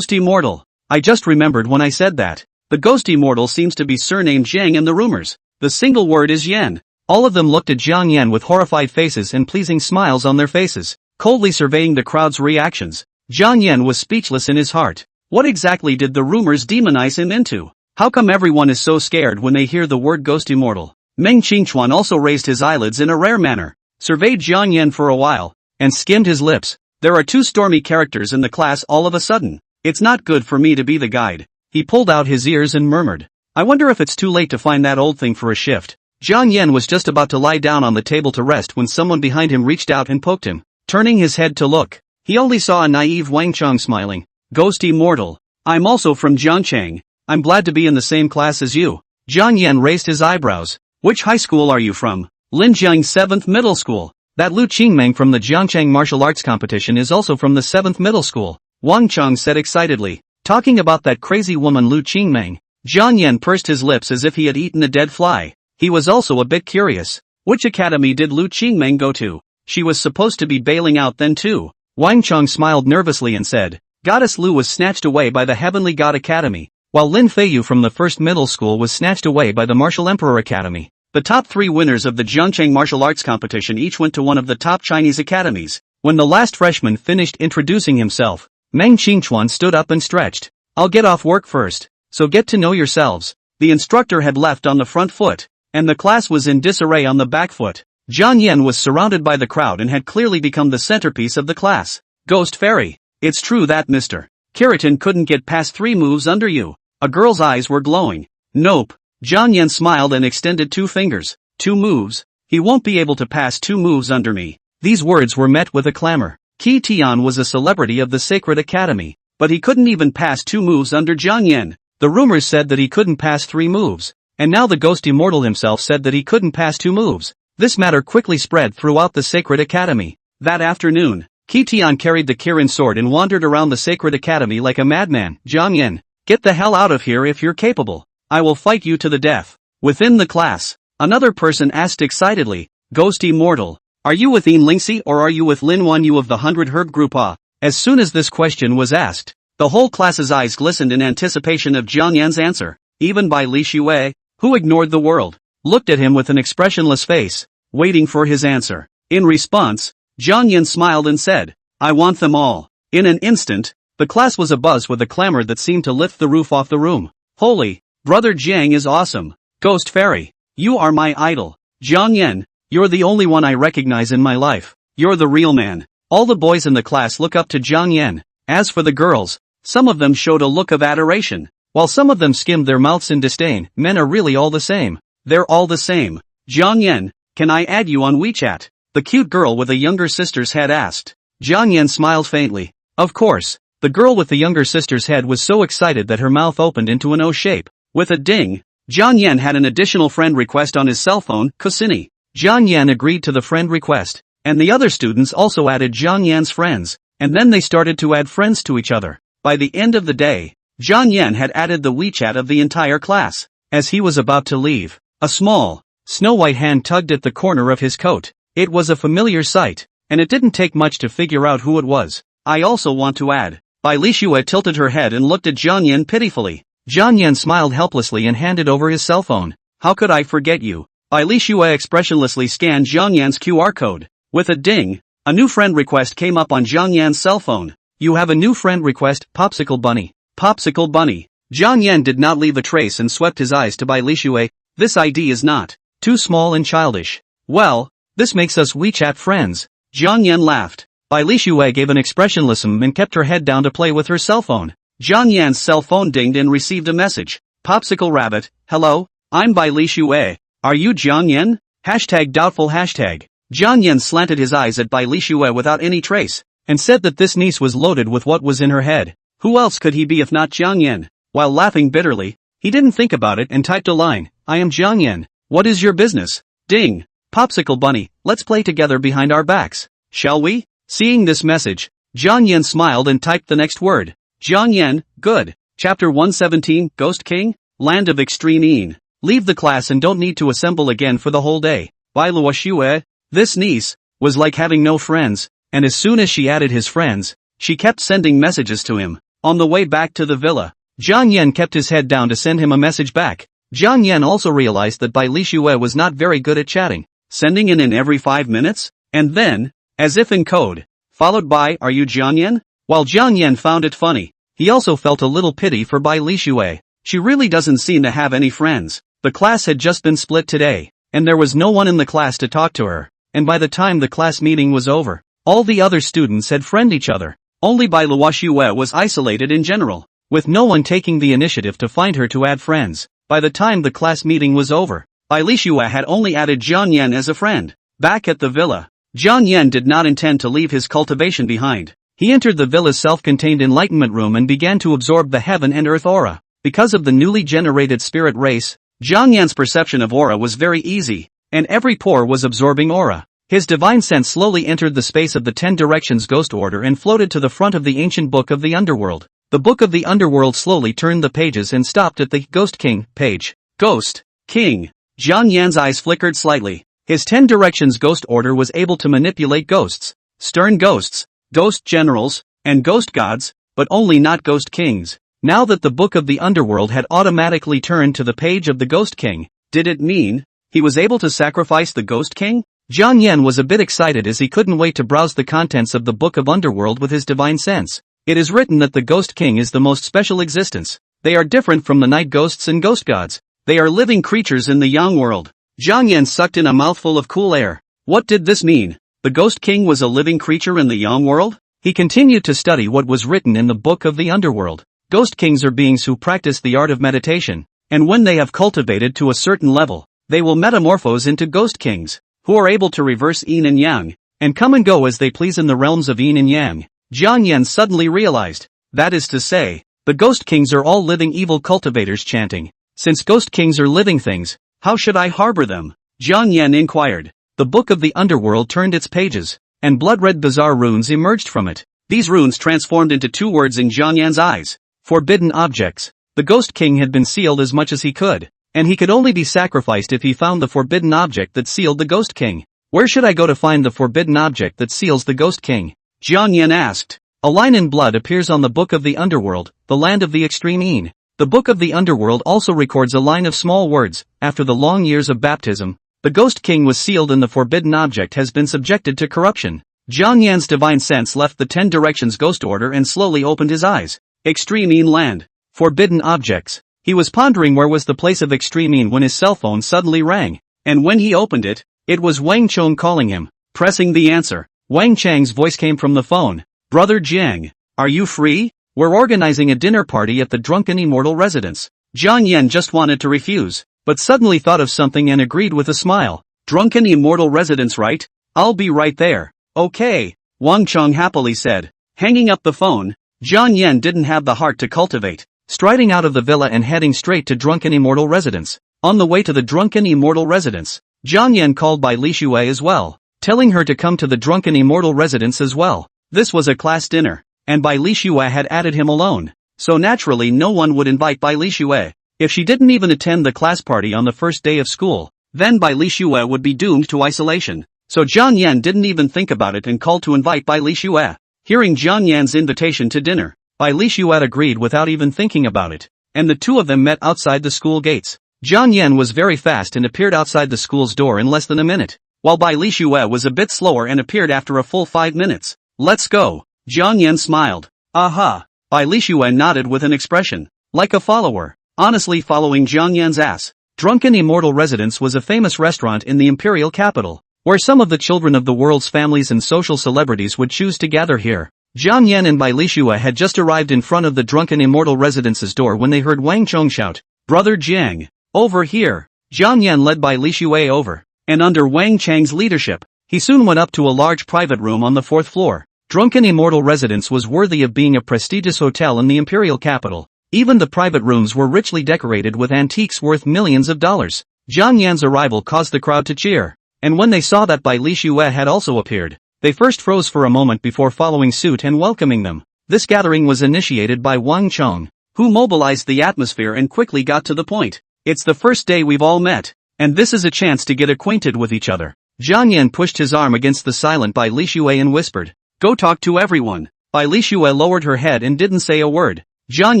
immortal. I just remembered when I said that. The ghost immortal seems to be surnamed Zhang in the rumors. The single word is Yan. All of them looked at Jiang Yan with horrified faces and pleasing smiles on their faces, coldly surveying the crowd's reactions. Jiang Yan was speechless in his heart. What exactly did the rumors demonize him into? How come everyone is so scared when they hear the word ghost immortal? Meng Qingchuan also raised his eyelids in a rare manner, surveyed Jiang Yan for a while, and skimmed his lips. There are 2 stormy characters in the class all of a sudden. It's not good for me to be the guide. He pulled out his ears and murmured. I wonder if it's too late to find that old thing for a shift. Jiang Yan was just about to lie down on the table to rest when someone behind him reached out and poked him. Turning his head to look, he only saw a naive Wang Chong smiling. Ghost immortal. I'm also from Jiangchang. I'm glad to be in the same class as you. Jiang Yan raised his eyebrows. Which high school are you from? Linjiang 7th Middle School. That Lu Qingmeng from the Jiangchang martial arts competition is also from the 7th Middle School, Wang Chong said excitedly. Talking about that crazy woman Lu Qingmeng. Jiang Yan pursed his lips as if he had eaten a dead fly. He was also a bit curious. Which academy did Lu Qingmeng go to? She was supposed to be bailing out then too. Wang Chong smiled nervously and said, Goddess Lu was snatched away by the Heavenly God Academy, while Lin Feiyu from the 1st Middle School was snatched away by the Martial Emperor Academy. The top 3 winners of the Jiangchang martial arts competition each went to one of the top Chinese academies. When the last freshman finished introducing himself, Meng Qingchuan stood up and stretched. I'll get off work first, so get to know yourselves. The instructor had left on the front foot, and the class was in disarray on the back foot. Jiang Yan was surrounded by the crowd and had clearly become the centerpiece of the class. Ghost Fairy. It's true that Mr. Kiritan couldn't get past 3 moves under you. A girl's eyes were glowing. Nope. Jiang Yan smiled and extended 2 fingers. 2 moves? He won't be able to pass 2 moves under me. These words were met with a clamor. Qi Tian was a celebrity of the Sacred Academy, but he couldn't even pass 2 moves under Jiang Yan. The rumors said that he couldn't pass 3 moves, and now the Ghost Immortal himself said that he couldn't pass 2 moves. This matter quickly spread throughout the Sacred Academy. That afternoon, Qi Tian carried the Kirin sword and wandered around the Sacred Academy like a madman. Jiang Yan, get the hell out of here if you're capable. I will fight you to the death. Within the class, another person asked excitedly, Ghost Immortal, are you with Yin Lingxi or are you with Lin Wanyu of the 100 Herb Group? As soon as this question was asked, the whole class's eyes glistened in anticipation of Jiang Yan's answer. Even Bai Li Xue, who ignored the world, looked at him with an expressionless face, waiting for his answer. In response, Jiang Yan smiled and said, I want them all. In an instant, the class was abuzz with a clamor that seemed to lift the roof off the room. Holy, Brother Jiang is awesome. Ghost Fairy, you are my idol. Jiang Yan, you're the only one I recognize in my life. You're the real man. All the boys in the class look up to Jiang Yan. As for the girls, some of them showed a look of adoration, while some of them skimmed their mouths in disdain. Men are really all the same. They're all the same. Jiang Yan, can I add you on WeChat? The cute girl with a younger sister's head asked. Jiang Yan smiled faintly. Of course. The girl with the younger sister's head was so excited that her mouth opened into an O shape. With a ding, Jiang Yan had an additional friend request on his cell phone, Kusini. Jiang Yan agreed to the friend request, and the other students also added Jiang Yan's friends, and then they started to add friends to each other. By the end of the day, Jiang Yan had added the WeChat of the entire class. As he was about to leave, a small, snow-white hand tugged at the corner of his coat. It was a familiar sight, and it didn't take much to figure out who it was. I also want to add. Bai Li Xue tilted her head and looked at Jiang Yan pitifully. Jiang Yan smiled helplessly and handed over his cell phone. How could I forget you? Bai Li Xue expressionlessly scanned Jiang Yan's QR code. With a ding, a new friend request came up on Jiang Yan's cell phone. You have a new friend request, Popsicle Bunny. Popsicle Bunny. Jiang Yan did not leave a trace and swept his eyes to Bai Li Xue. This ID is not too small and childish. Well, this makes us WeChat friends. Jiang Yan laughed. Bai Li Xue gave an expressionless and kept her head down to play with her cell phone. Jiang Yan's cell phone dinged and received a message. Popsicle Rabbit, hello, I'm Bai Li Xue. Are you Jiang Yan? #doubtful hashtag. Jiang Yan slanted his eyes at Bai Li Xue without any trace, and said that this niece was loaded with what was in her head. Who else could he be if not Jiang Yan? While laughing bitterly, he didn't think about it and typed a line. I am Jiang Yan. What is your business? Ding. Popsicle Bunny, let's play together behind our backs. Shall we? Seeing this message, Jiang Yan smiled and typed the next word. Jiang Yan, good. Chapter 117, Ghost King? Land of Extreme Yin. Leave the class and don't need to assemble again for the whole day. Bai Luo Xue, this niece, was like having no friends, and as soon as she added his friends, she kept sending messages to him. On the way back to the villa, Jiang Yan kept his head down to send him a message back. Jiang Yan also realized that Bai Li Xue was not very good at chatting, sending in every 5 minutes, and then, as if in code, followed by, are you Jiang Yan? While Jiang Yan found it funny, he also felt a little pity for Bai Li Xue. She really doesn't seem to have any friends. The class had just been split today, and there was no one in the class to talk to her, and by the time the class meeting was over, all the other students had friended each other. Only Bai Luo Xue was isolated in general, with no one taking the initiative to find her to add friends. By the time the class meeting was over, Bai Lixue had only added Jiang Yan as a friend. Back at the villa, Jiang Yan did not intend to leave his cultivation behind. He entered the villa's self-contained enlightenment room and began to absorb the heaven and earth aura. Because of the newly generated spirit race, Jiang Yan's perception of aura was very easy, and every pore was absorbing aura. His divine sense slowly entered the space of the 10 Directions Ghost Order and floated to the front of the ancient Book of the Underworld. The Book of the Underworld slowly turned the pages and stopped at the Ghost King page. Ghost King. Jiang Yan's eyes flickered slightly. His 10 Directions Ghost Order was able to manipulate ghosts, stern ghosts, ghost generals, and ghost gods, but only not ghost kings. Now that the Book of the Underworld had automatically turned to the page of the Ghost King, did it mean he was able to sacrifice the Ghost King? Jiang Yan was a bit excited as he couldn't wait to browse the contents of the Book of Underworld with his divine sense. It is written that the Ghost King is the most special existence. They are different from the night ghosts and ghost gods. They are living creatures in the yang world. Jiang Yan sucked in a mouthful of cool air. What did this mean? The Ghost King was a living creature in the yang world? He continued to study what was written in the Book of the Underworld. Ghost Kings are beings who practice the art of meditation, and when they have cultivated to a certain level, they will metamorphose into Ghost Kings, who are able to reverse yin and yang, and come and go as they please in the realms of yin and yang. Jiang Yan suddenly realized, that is to say, the Ghost Kings are all living evil cultivators chanting, since Ghost Kings are living things, how should I harbor them? Jiang Yan inquired. The Book of the Underworld turned its pages, and blood-red bizarre runes emerged from it. These runes transformed into 2 words in Jiang Yan's eyes. Forbidden objects. The Ghost King had been sealed as much as he could, and he could only be sacrificed if he found the forbidden object that sealed the Ghost King. Where should I go to find the forbidden object that seals the Ghost King? Jiang Yan asked. A line in blood appears on the Book of the Underworld, the land of the extreme yin. The Book of the Underworld also records a line of small words. After the long years of baptism, the Ghost King was sealed and the forbidden object has been subjected to corruption. Jiang Yan's divine sense left the 10 Directions Ghost Order and slowly opened his eyes. Extreme yin land. Forbidden objects. He was pondering where was the place of extreme yin when his cell phone suddenly rang. And when he opened it, it was Wang Chong calling him. Pressing the answer, Wang Chang's voice came from the phone. Brother Jiang, are you free? We're organizing a dinner party at the Drunken Immortal residence. Jiang Yan just wanted to refuse, but suddenly thought of something and agreed with a smile. Drunken Immortal residence, right? I'll be right there. Okay, Wang Chong happily said. Hanging up the phone, Jiang Yan didn't have the heart to cultivate, striding out of the villa and heading straight to Drunken Immortal residence. On the way to the Drunken Immortal residence, Jiang Yan called Bai Lixue as well, telling her to come to the Drunken Immortal residence as well. This was a class dinner, and Bai Lixue had added him alone, so naturally no one would invite Bai Lixue. If she didn't even attend the class party on the first day of school, then Bai Lixue would be doomed to isolation. So Jiang Yan didn't even think about it and called to invite Bai Lixue. Hearing Jiang Yan's invitation to dinner, Bai Lixue agreed without even thinking about it, and the two of them met outside the school gates. Jiang Yan was very fast and appeared outside the school's door in less than a minute, while Bai Lixue was a bit slower and appeared after a full 5 minutes. Let's go. Jiang Yan smiled. Aha. Bai Lixue nodded with an expression, like a follower, honestly following Jiang Yan's ass. Drunken Immortal Residence was a famous restaurant in the imperial capital, where some of the children of the world's families and social celebrities would choose to gather here. Jiang Yan and Bai Lixue had just arrived in front of the Drunken Immortal Residence's door when they heard Wang Chong shout, Brother Jiang, over here. Jiang Yan led Bai Lixue over, and under Wang Chang's leadership, he soon went up to a large private room on the 4th floor. Drunken Immortal Residence was worthy of being a prestigious hotel in the imperial capital. Even the private rooms were richly decorated with antiques worth millions of dollars. Jiang Yan's arrival caused the crowd to cheer, and when they saw that Bai Lixue had also appeared, they first froze for a moment before following suit and welcoming them. This gathering was initiated by Wang Chong, who mobilized the atmosphere and quickly got to the point. It's the first day we've all met, and this is a chance to get acquainted with each other. Jiang Yan pushed his arm against the silent Bai Lixue and whispered, Go talk to everyone. Bai Lixue lowered her head and didn't say a word. Jiang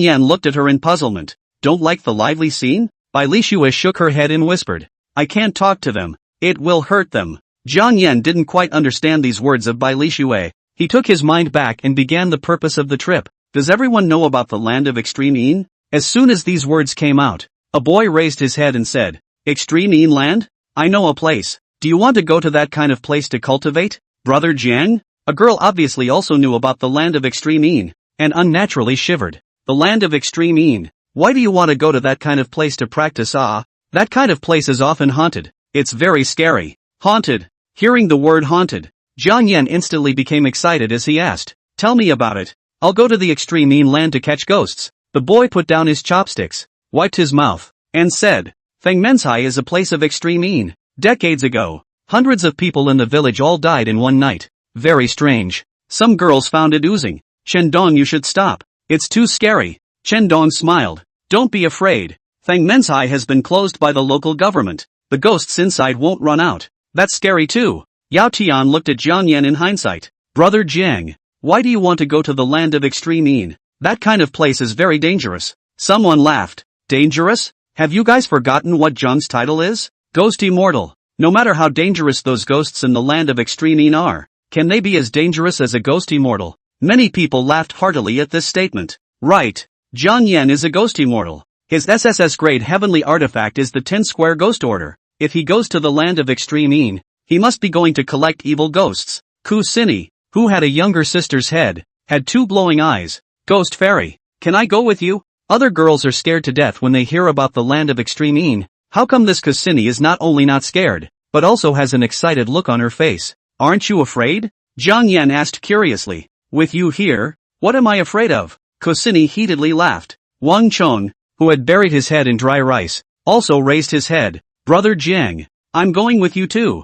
Yan looked at her in puzzlement. Don't like the lively scene? Bai Lixue shook her head and whispered, I can't talk to them. It will hurt them. Jiang Yan didn't quite understand these words of Bai Lixue. He took his mind back and began the purpose of the trip. Does everyone know about the land of extreme yin? As soon as these words came out, a boy raised his head and said, Extreme yin land? I know a place. Do you want to go to that kind of place to cultivate, Brother Jiang? A girl obviously also knew about the land of extreme yin, and unnaturally shivered. The land of extreme yin. Why do you want to go to that kind of place to practice That kind of place is often haunted. It's very scary. Haunted. Hearing the word haunted, Jiang Yan instantly became excited as he asked, "Tell me about it. I'll go to the extreme land to catch ghosts." The boy put down his chopsticks, wiped his mouth, and said, Fengmenzhai is a place of extreme. Decades ago, hundreds of people in the village all died in one night. Very strange. Some girls found it oozing. Chendong, you should stop. It's too scary. Chendong smiled. Don't be afraid. Fengmenzhai has been closed by the local government. The ghosts inside won't run out. That's scary too. Yao Tian looked at Jiang Yan in hindsight. Brother Jiang, why do you want to go to the land of extreme? That kind of place is very dangerous. Someone laughed. Dangerous? Have you guys forgotten what Zhang's title is? Ghost Immortal. No matter how dangerous those ghosts in the land of extreme are, can they be as dangerous as a ghost immortal? Many people laughed heartily at this statement. Right. Jiang Yan is a ghost immortal. His SSS grade heavenly artifact is the 10 square ghost order. If he goes to the land of extreme, he must be going to collect evil ghosts. Ku Sini, who had a younger sister's head, had 2 glowing eyes. Ghost fairy, can I go with you? Other girls are scared to death when they hear about the land of extreme. How come this Kusini is not only not scared, but also has an excited look on her face? Aren't you afraid? Jiang Yan asked curiously. With you here, what am I afraid of? Kusini heatedly laughed. Wang Chong, who had buried his head in dry rice, also raised his head. Brother Jiang, I'm going with you too.